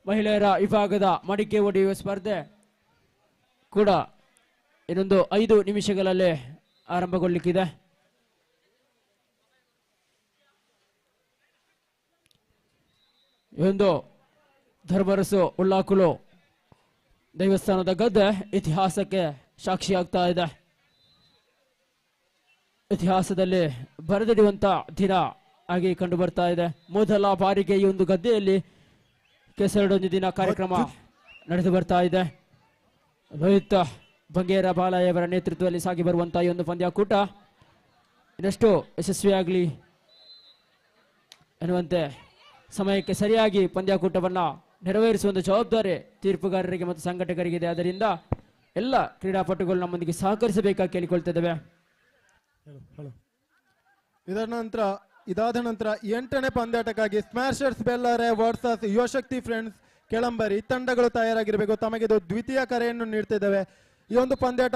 S1: ಮಹಿಳೆಯರ ವಿಭಾಗದ ಮಡಿಕೆ ಒಡೆಯುವ ಸ್ಪರ್ಧೆ ಕೂಡ ಇನ್ನೊಂದು 5 ನಿಮಿಷಗಳಲ್ಲೇ ಆರಂಭಗೊಳ್ಳಲಿಕ್ಕಿದೆ. ಒಂದು ಧರ್ಮರಸು ಉಳ್ಳಾಕುಲು ದೇವಸ್ಥಾನದ ಗದ್ದೆ ಇತಿಹಾಸಕ್ಕೆ ಸಾಕ್ಷಿಯಾಗ್ತಾ ಇದೆ. ಇತಿಹಾಸದಲ್ಲಿ ಬರೆದಿಡುವಂತ ದಿನ ಆಗಿ ಕಂಡು ಬರ್ತಾ ಇದೆ. ಮೊದಲ ಬಾರಿಗೆ ಈ ಒಂದು ಗದ್ದೆಯಲ್ಲಿ ಕೆಸರಡೊಂದು ದಿನ ಕಾರ್ಯಕ್ರಮ ನಡೆದು ಬರ್ತಾ ಇದೆ. ಲೋಹಿತ್ ಬಂಗೇರ ಬಾಲಯ್ಯವರ ನೇತೃತ್ವದಲ್ಲಿ ಸಾಗಿ ಬರುವಂತಹ ಈ ಒಂದು ಪಂದ್ಯಾಕೂಟ ಇನ್ನಷ್ಟು ಯಶಸ್ವಿಯಾಗಲಿ ಎನ್ನುವಂತೆ ಸಮಯಕ್ಕೆ ಸರಿಯಾಗಿ ಪಂದ್ಯಾಕೂಟವನ್ನು ನೆರವೇರಿಸುವ ಜವಾಬ್ದಾರಿ ತೀರ್ಪುಗಾರರಿಗೆ ಮತ್ತು ಸಂಘಟಕರಿಗಿದೆ. ಆದ್ದರಿಂದ ಎಲ್ಲ ಕ್ರೀಡಾಪಟುಗಳು ನಮ್ಮೊಂದಿಗೆ ಸಹಕರಿಸಬೇಕಾಗಿ ಕೇಳಿಕೊಳ್ತಿದ್ದೇವೆ.
S3: ಇದಾದ ನಂತರ 8ನೇ ಪಂದ್ಯಾಟಕ್ಕಾಗಿ ಸ್ಮ್ಯಾಶರ್ಸ್ ಬೆಳ್ಳಾರೆ ವರ್ಸಸ್ ಯುವಶಕ್ತಿ ಫ್ರೆಂಡ್ಸ್ ಕೆಳಂಬರಿ ತಂಡಗಳು ತಯಾರಾಗಿರಬೇಕು. ತಮಗೆ ದ್ವಿತೀಯ ಕರೆಯನ್ನು ನೀಡ್ತಿದ್ದೇವೆ. ಈ ಒಂದು ಪಂದ್ಯಾಟ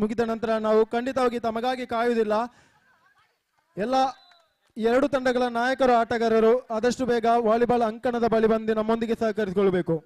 S3: ಮುಗಿದ ನಂತರ ನಾವು ಖಂಡಿತವಾಗಿ ತಮಗಾಗಿ ಕಾಯುವುದಿಲ್ಲ. ಎಲ್ಲ 2 ತಂಡಗಳ ನಾಯಕರು ಆಟಗಾರರು ಆದಷ್ಟು ಬೇಗ ವಾಲಿಬಾಲ್ ಅಂಕಣದ ಬಳಿ ಬಂದು ನಮ್ಮೊಂದಿಗೆ ಸಹಕರಿಸಿಕೊಳ್ಳಬೇಕು.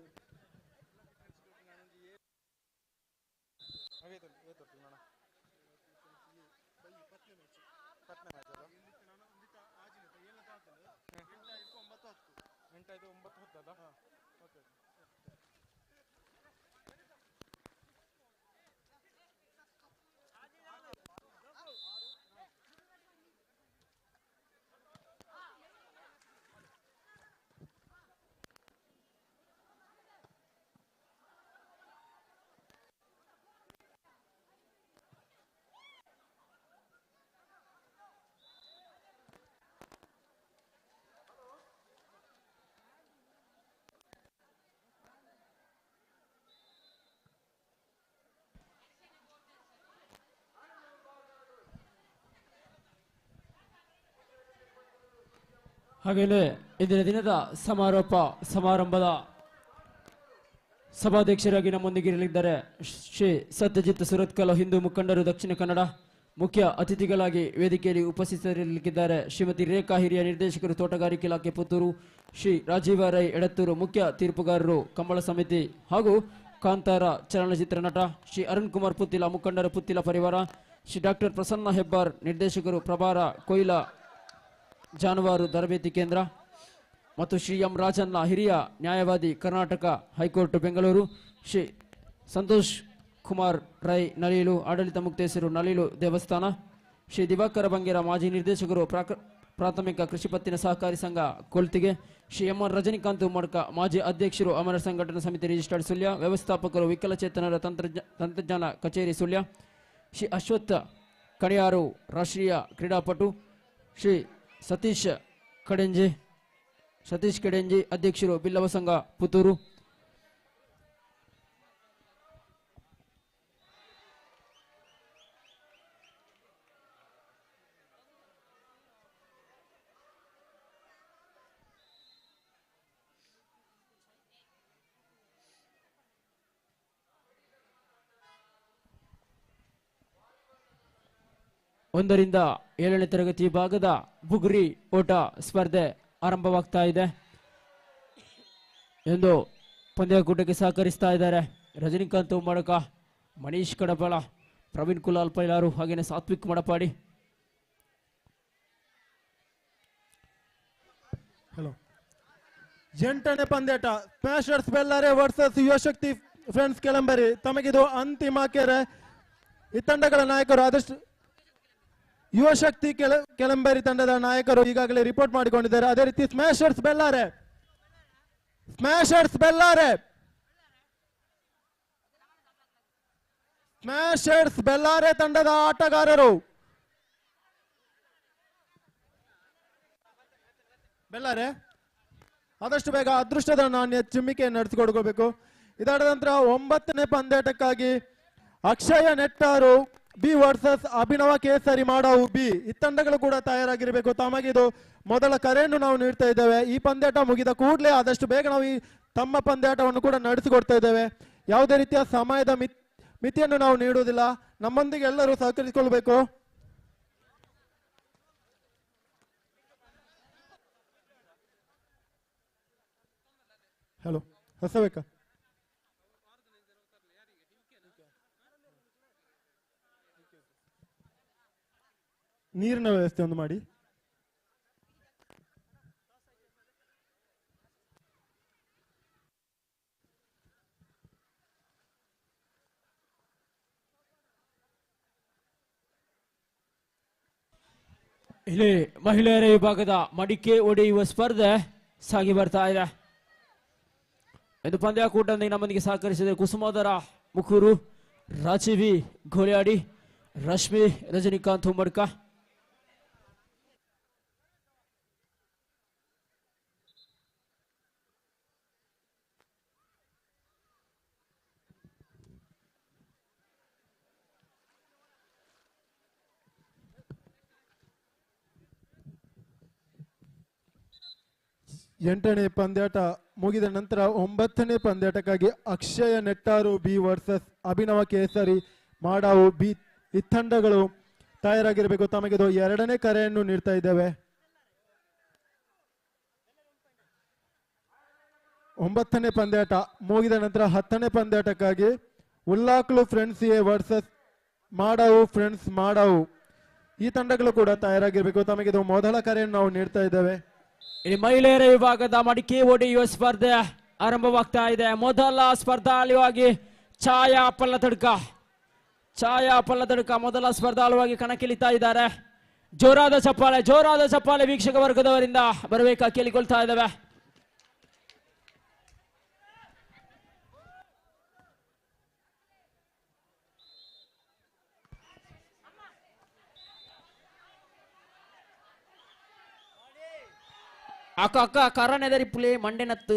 S1: ಹಾಗೆಯೇ ಇಂದಿನ ದಿನದ ಸಮಾರಂಭದ ಸಭಾಧ್ಯಕ್ಷರಾಗಿ ನಮ್ಮೊಂದಿಗೆ ಇರಲಿದ್ದಾರೆ ಶ್ರೀ ಸತ್ಯಜಿತ್ ಸುರತ್ಕಲ್ ಹಿಂದೂ ಮುಖಂಡರು ದಕ್ಷಿಣ ಕನ್ನಡ. ಮುಖ್ಯ ಅತಿಥಿಗಳಾಗಿ ವೇದಿಕೆಯಲ್ಲಿ ಉಪಸ್ಥಿತರಿರಲಿಕ್ಕಿದ್ದಾರೆ ಶ್ರೀಮತಿ ರೇಖಾ ಹಿರಿಯ ನಿರ್ದೇಶಕರು ತೋಟಗಾರಿಕೆ ಇಲಾಖೆ ಪುತ್ತೂರು, ಶ್ರೀ ರಾಜೀವ ರೈ ಎಡತ್ತೂರು ಮುಖ್ಯ ತೀರ್ಪುಗಾರರು ಕಂಬಳ ಸಮಿತಿ ಹಾಗೂ ಕಾಂತಾರ ಚಲನಚಿತ್ರ ನಟ, ಶ್ರೀ ಅರುಣ್ ಕುಮಾರ್ ಪುತ್ತಿಲ ಮುಖಂಡರು ಪುತ್ತಿಲ ಪರಿವಾರ, ಶ್ರೀ ಡಾಕ್ಟರ್ ಪ್ರಸನ್ನ ಹೆಬ್ಬಾರ್ ನಿರ್ದೇಶಕರು ಪ್ರಭಾರ ಕೊಯ್ಲಾ ಜಾನುವಾರು ತರಬೇತಿ ಕೇಂದ್ರ ಮತ್ತು ಶ್ರೀ ಎಂ ರಾಜಣ್ಣ ಹಿರಿಯ ನ್ಯಾಯವಾದಿ ಕರ್ನಾಟಕ ಹೈಕೋರ್ಟ್ ಬೆಂಗಳೂರು, ಶ್ರೀ ಸಂತೋಷ್ ಕುಮಾರ್ ರೈ ನಲೀಲು ಆಡಳಿತ ಮುಕ್ತೇಸರು ನಲೀಲು ದೇವಸ್ಥಾನ, ಶ್ರೀ ದಿವಾಕರ ಬಂಗೇರ ಮಾಜಿ ನಿರ್ದೇಶಕರು ಪ್ರಾಥಮಿಕ ಕೃಷಿ ಪತ್ತಿನ ಸಹಕಾರಿ ಸಂಘ ಕೊಲ್ತಿಗೆ, ಶ್ರೀ ಎಂ ಆರ್ ರಜನಿಕಾಂತ್ ಮಡ್ಕ ಮಾಜಿ ಅಧ್ಯಕ್ಷರು ಅಮರ ಸಂಘಟನಾ ಸಮಿತಿ ರಿಜಿಸ್ಟರ್ಡ್ ಸುಳ್ಯ, ವ್ಯವಸ್ಥಾಪಕರು ವಿಕಲಚೇತನರ ತಂತ್ರಜ್ಞಾನ ಕಚೇರಿ ಸುಳ್ಯ, ಶ್ರೀ ಅಶ್ವತ್ಥ ಕಣಿಯಾರು ರಾಷ್ಟ್ರೀಯ ಕ್ರೀಡಾಪಟು, ಶ್ರೀ ಸತೀಶ್ ಕಡೆಂಜಿ ಅಧ್ಯಕ್ಷರು ಬಿಲ್ಲವ ಸಂಘ ಪುತ್ತೂರು. ಒಂದರಿಂದ 7ನೇ ತರಗತಿ ಭಾಗದ ಬುಗುರಿ ಓಟ ಸ್ಪರ್ಧೆ ಆರಂಭವಾಗ್ತಾ ಇದೆ ಎಂದು ಪಂದ್ಯಕೂಟಕ್ಕೆ ಸಹಕರಿಸ್ತಾ ಇದ್ದಾರೆ. ರಜನಿಕಾಂತ್ ಮಡಕ, ಮನೀಶ್ ಕಡಬಳ, ಪ್ರವೀಣ್ ಕುಲಾಲ್ ಪೈಲಾರು ಹಾಗೇನೆ ಸಾತ್ವಿಕ್ ಮಡಪಾಡಿ.
S3: ಹಲೋ, 8ನೇ ಪಂದ್ಯಾಟ smashers Bellare versus Yuvashakti friends Kelamberi. ತಮಗಿದು ಅಂತಿಮ ಕೆರೆ. ಈ ತಂಡಗಳ ನಾಯಕರು ಆದಷ್ಟು ಯುವಶಕ್ತಿ ಕೆಳಂಬರಿ ತಂಡದ ನಾಯಕರು ಈಗಾಗಲೇ ರಿಪೋರ್ಟ್ ಮಾಡಿಕೊಂಡಿದ್ದಾರೆ. ಅದೇ ರೀತಿ ಸ್ಮ್ಯಾಶರ್ಸ್ ಬೆಳ್ಳಾರೆ ತಂಡದ ಆಟಗಾರರು ಬೆಳ್ಳಾರೆ ಆದಷ್ಟು ಬೇಗ ಅದೃಷ್ಟದ ನಾಣ್ಯ ಚಿಮ್ಮಿಕೆ ನಡೆಸಿಕೊಡ್ಕೋಬೇಕು. ಇದಾದ ನಂತರ 9ನೇ ಪಂದ್ಯಾಟಕ್ಕಾಗಿ ಅಕ್ಷಯ ನೆಟ್ಟಾರು ಬಿ ವರ್ಸಸ್ ಅಭಿನವ ಕೇಸರಿ ಮಾಡಾವು ಬಿ. ಈ ತಂಡಗಳು ಕೂಡ ತಯಾರಾಗಿರಬೇಕು. ತಮಗಿದು ಮೊದಲ ಕರೆಯನ್ನು ನಾವು ನೀಡ್ತಾ ಇದ್ದೇವೆ. ಈ ಪಂದ್ಯಾಟ ಮುಗಿದ ಕೂಡಲೇ ಆದಷ್ಟು ಬೇಗ ನಾವು ಈ ತಮ್ಮ ಪಂದ್ಯಾಟವನ್ನು ಕೂಡ ನಡೆಸಿಕೊಡ್ತಾ ಇದ್ದೇವೆ. ಯಾವುದೇ ರೀತಿಯ ಸಮಯದ ಮಿತಿಯನ್ನು ನಾವು ನೀಡುವುದಿಲ್ಲ. ನಮ್ಮೊಂದಿಗೆ ಎಲ್ಲರೂ ಸಹಕರಿಸಿಕೊಳ್ಬೇಕು. ಹಲೋ, ಹೊಸಬೇಕಾ? ನೀರಿನ ವ್ಯವಸ್ಥೆ ಒಂದು ಮಾಡಿ.
S1: ಇಲ್ಲಿ ಮಹಿಳೆಯರ ವಿಭಾಗದ ಮಡಿಕೆ ಒಡೆಯುವ ಸ್ಪರ್ಧೆ ಸಾಗಿ ಬರ್ತಾ ಇದೆ. ಇದು ಪಂದ್ಯಕೂಟದಲ್ಲಿ ನಮ್ಮೊಂದಿಗೆ ಸಹಕರಿಸಿದ ಕುಸುಮಾಧರ ಮುಕೂರು, ರಾಜೀವಿ ಗೋಳಿಯಾಡಿ, ರಶ್ಮಿ ರಜನಿಕಾಂತ್ ಹುಮ್ಮಡ್ಕ.
S3: ಎಂಟನೇ ಪಂದ್ಯಾಟ ಮುಗಿದ ನಂತರ 9ನೇ ಪಂದ್ಯಾಟಕ್ಕಾಗಿ ಅಕ್ಷಯ ನೆಟ್ಟಾರು ಬಿ ವರ್ಸಸ್ ಅಭಿನವ ಕೇಸರಿ ಮಾಡಾವು ಬಿ. ಈ ತಂಡಗಳು ತಯಾರಾಗಿರಬೇಕು. ತಮಗಿದು 2ನೇ ಕರೆಯನ್ನು ನೀಡ್ತಾ ಇದ್ದೇವೆ. 9ನೇ ಪಂದ್ಯಾಟ ಮುಗಿದ ನಂತರ 10ನೇ ಪಂದ್ಯಾಟಕ್ಕಾಗಿ ಉಲ್ಲಾಕ್ಲು ಫ್ರೆಂಡ್ಸ್ ಎ ವರ್ಸಸ್ ಮಾಡಾವು ಫ್ರೆಂಡ್ಸ್ ಮಾಡಾವು. ಈ ತಂಡಗಳು ಕೂಡ ತಯಾರಾಗಿರಬೇಕು. ತಮಗಿದು ಮೊದಲ ಕರೆಯನ್ನು ನಾವು ನೀಡ್ತಾ ಇದ್ದೇವೆ.
S1: ಇಲ್ಲಿ ಮಹಿಳೆಯರ ವಿಭಾಗದ ಮಡಿಕೆ ಒಡೆಯುವ ಸ್ಪರ್ಧೆ ಆರಂಭವಾಗ್ತಾ ಇದೆ. ಮೊದಲ ಸ್ಪರ್ಧಾಳುವಾಗಿ ಛಾಯಾ ಪಲ್ಲತಡ್ಕ ಮೊದಲ ಸ್ಪರ್ಧಾಳುವಾಗಿ ಕಣಕ್ಕಿಳಿತಾ ಇದ್ದಾರೆ. ಜೋರಾದ ಚಪ್ಪಾಳೆ ವೀಕ್ಷಕ ವರ್ಗದವರಿಂದ ಬರಬೇಕಾ ಕೇಳಿಕೊಳ್ತಾ ಇದ್ದಾವೆ. ಅಕ್ಕ ಕರನೆದರಿ ಪುಲೆ ಮಂಡೆನತ್ತು.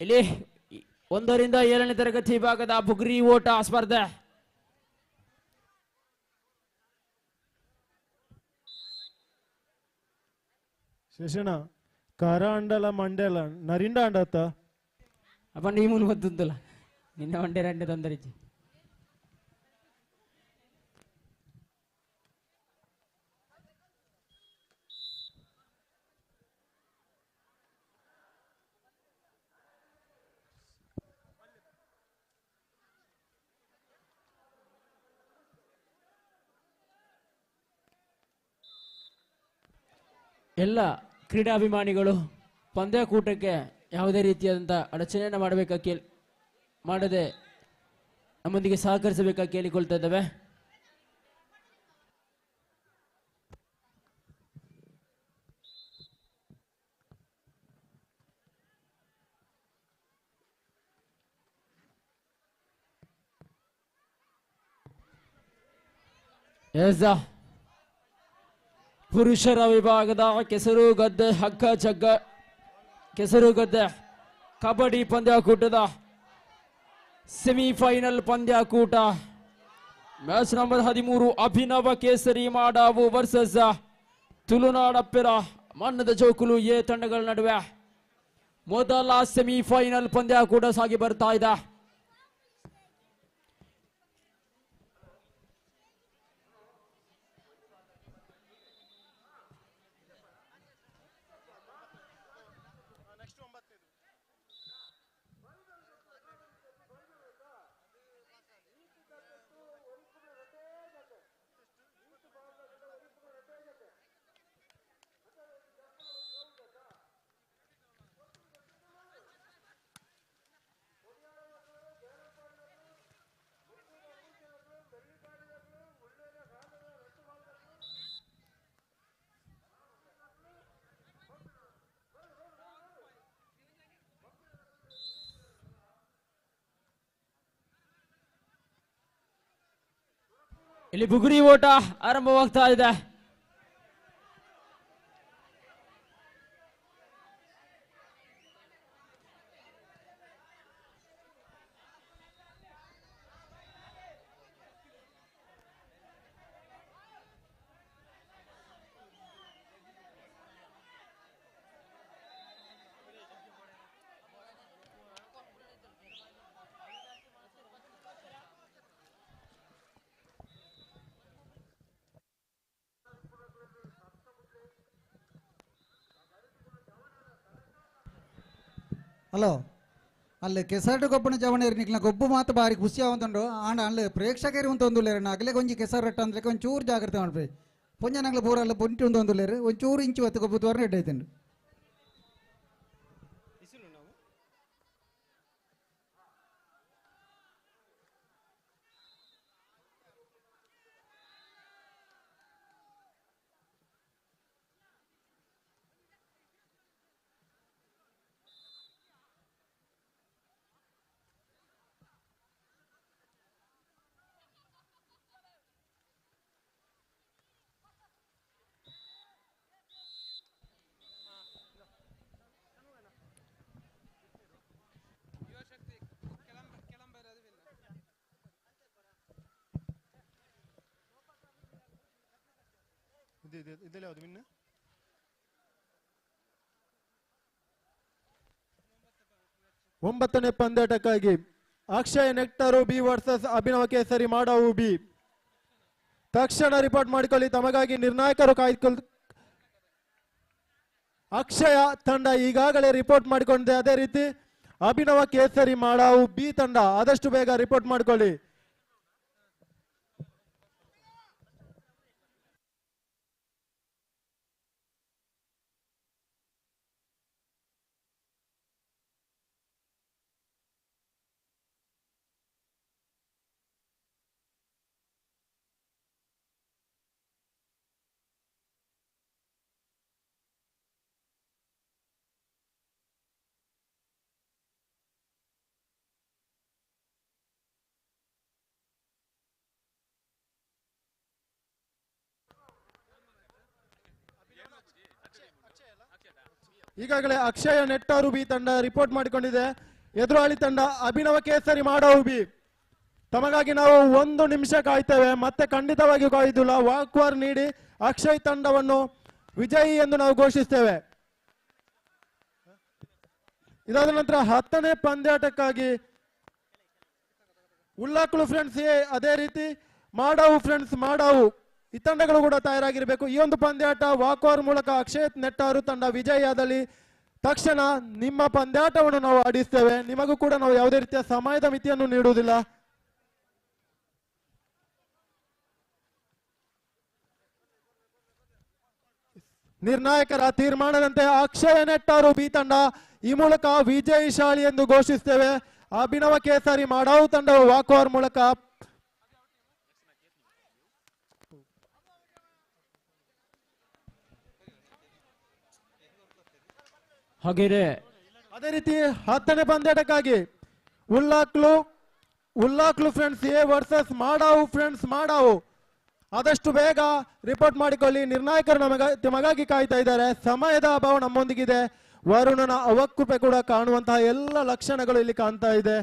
S1: ಇಲ್ಲಿ 1ರಿಂದ 7ನೇ ತರಗತಿ ವಿಭಾಗದ ಬುಗ್ರಿ ಓಟ ಸ್ಪರ್ಧೆ.
S3: ಶೇಷಣ ಕಾರ ಅಂಡಲ ಮಂಡೆಲ ನರಿಂಡ ಅಂಡತ್ತ
S1: ಅಪ್ಪ ನೀ ಮುನ್ ಗೊತ್ತಲ್ಲ ನಿನ್ನ ಮಂಡೆ ರಂಡೆ ತೊಂದರಿಚಿ. ಎಲ್ಲ ಕ್ರೀಡಾಭಿಮಾನಿಗಳು ಪಂದ್ಯಕೂಟಕ್ಕೆ ಯಾವುದೇ ರೀತಿಯಾದಂಥ ಅಡಚಣೆಯನ್ನು ಮಾಡದೆ ನಮ್ಮೊಂದಿಗೆ ಸಹಕರಿಸಬೇಕಾ ಕೇಳಿಕೊಳ್ತಾ ಇದ್ದೇವೆ. ಪುರುಷರ ವಿಭಾಗದ ಕೆಸರುಗದ್ದೆ ಕಬಡ್ಡಿ ಪಂದ್ಯಕೂಟದ ಸೆಮಿಫೈನಲ್ ಪಂದ್ಯಕೂಟ. Match number 13 Abhinava Kesari Madavu versus ತುಳುನಾಡಪ್ಪೆರ ಮಣ್ಣದ ಜೋಕುಲು ಎ ತಂಡಗಳ ನಡುವೆ ಮೊದಲ ಸೆಮಿಫೈನಲ್ ಪಂದ್ಯಕೂಟ ಸಾಗಿ ಬರ್ತಾ ಇದೆ. ಇಲ್ಲಿ ಬುಗುರಿ ಓಟ ಆರಂಭವಾಗ್ತಾ ಇದೆ.
S2: ಹಲೋ ಅಲ್ಲಿ ಕೆಸರು ಗೊಬ್ಬನ ಜವಣೇರಿ ನಿಕ್ಲ ಗೊಬ್ಬು ಮಾತು ಬಾರಿ ಖುಷಿ ಆವಂತಂಡು ಆಂಡ ಅಲ್ಲಿ ಪ್ರೇಕ್ಷಕರು ಅಂತ ಒಂದುಲೇರು ಅಗಲೇ ಕೊಂಚ ಕೆಸರು ರಟ್ಟ ಅಂದ್ರೆ ಒಂಚೂರು ಜಾಗ್ರತೆ ಮಾಡ್ರಿ ಪೊಂಜ ನಂಗ್ಲ ಪೂರಲ್ಲ ಪೊಂಟಿ ಒಂದುಲೇರು ಒಂಚೂರು ಇಂಚು ಹೊತ್ತು ಗೊಬ್ಬು ತೋರ ರೆಡ್ ಆಯ್ತಂಡು.
S3: ಇದೆಲ್ಲ ಯಾವುದು ವಿನ್? ಒಂಬತ್ತನೇ ಪಂದ್ಯಾಟಕ್ಕಾಗಿ ಅಕ್ಷಯ್ ನೆಕ್ಟರು ಬಿ ವರ್ಸಸ್ ಅಭಿನವ ಕೇಸರಿ ಮಾಡಾವು ಬಿ. ತಕ್ಷಣ ರಿಪೋರ್ಟ್ ಮಾಡಿಕೊಳ್ಳಿ, ತಮಗಾಗಿ ನಿರ್ಣಾಯಕರು ಕಾಯ್ದುಕೊಳ್ಳ. ಅಕ್ಷಯ ತಂಡ ಈಗಾಗಲೇ ರಿಪೋರ್ಟ್ ಮಾಡಿಕೊಂಡಿದೆ. ಅದೇ ರೀತಿ ಅಭಿನವ ಕೇಸರಿ ಮಾಡಾವು ಬಿ ತಂಡ ಆದಷ್ಟು ಬೇಗ ರಿಪೋರ್ಟ್ ಮಾಡಿಕೊಳ್ಳಿ. ಈಗಾಗಲೇ ಅಕ್ಷಯ ನೆಟ್ಟಾರು ಬಿ ತಂಡ ರಿಪೋರ್ಟ್ ಮಾಡಿಕೊಂಡಿದೆ. ಎದುರಾಳಿ ತಂಡ ಅಭಿನವ ಕೇಸರಿ ಮಾಡಾವು ಬಿ. ತಮಗಾಗಿ ನಾವು 1 ನಿಮಿಷ ಕಾಯ್ತೇವೆ, ಮತ್ತೆ ಖಂಡಿತವಾಗಿಯೂ ಕಾಯ್ದಿಲ್ಲ. ವಾಕ್ವಾರ್ ನೀಡಿ ಅಕ್ಷಯ್ ತಂಡವನ್ನು ವಿಜಯಿ ಎಂದು ನಾವು ಘೋಷಿಸ್ತೇವೆ. ಇದಾದ ನಂತರ 10ನೇ ಪಂದ್ಯಾಟಕ್ಕಾಗಿ ಉಲ್ಲಾಕ್ಲು ಫ್ರೆಂಡ್ಸ್ ಎ, ಅದೇ ರೀತಿ ಮಾಡಾವು ಫ್ರೆಂಡ್ಸ್ ಮಾಡಾವು, ಈ ತಂಡಗಳು ಕೂಡ ತಯಾರಾಗಿರಬೇಕು. ಈ ಒಂದು ಪಂದ್ಯಾಟ ವಾಕ್ವಾರ್ ಮೂಲಕ ಅಕ್ಷಯ್ ನೆಟ್ಟಾರು ತಂಡ ವಿಜಯಿಯಾದಲ್ಲಿ ತಕ್ಷಣ ನಿಮ್ಮ ಪಂದ್ಯಾಟವನ್ನು ನಾವು ಆಡಿಸ್ತೇವೆ. ನಿಮಗೂ ಕೂಡ ನಾವು ಯಾವುದೇ ರೀತಿಯ ಸಮಯದ ಮಿತಿಯನ್ನು ನೀಡುವುದಿಲ್ಲ. ನಿರ್ಣಾಯಕರ ತೀರ್ಮಾನದಂತೆ ಅಕ್ಷಯ ನೆಟ್ಟಾರು ಬಿ ತಂಡ ಈ ಮೂಲಕ ವಿಜಯಶಾಲಿ ಎಂದು ಘೋಷಿಸ್ತೇವೆ. ಅಭಿನವ ಕೇಸರಿ ಮಾಡಾವು ತಂಡವು ವಾಕ್ವಾರ್ ಮೂಲಕ
S1: ಹಾಗೇನೆ
S3: ಅದೇ ರೀತಿ 10ನೇ ಪಂದ್ಯಾಟಕ್ಕಾಗಿ ಉಲ್ಲಾಕ್ಲು ಫ್ರೆಂಡ್ಸ್ ಎ ವರ್ಸಸ್ ಮಾಡಾವು ಫ್ರೆಂಡ್ಸ್ ಮಾಡಾವು. ಆದಷ್ಟು ಬೇಗ ರಿಪೋರ್ಟ್ ಮಾಡಿಕೊಳ್ಳಿ, ನಿರ್ಣಾಯಕರು ನಮಗಾಗಿ ಕಾಯ್ತಾ ಇದ್ದಾರೆ. ಸಮಯದ ಅಭಾವ ನಮ್ಮೊಂದಿಗಿದೆ. ವರುಣನ ಅವಕೃಪೆ ಕೂಡ ಕಾಣುವಂತಹ ಎಲ್ಲ ಲಕ್ಷಣಗಳು ಇಲ್ಲಿ ಕಾಣ್ತಾ ಇದೆ.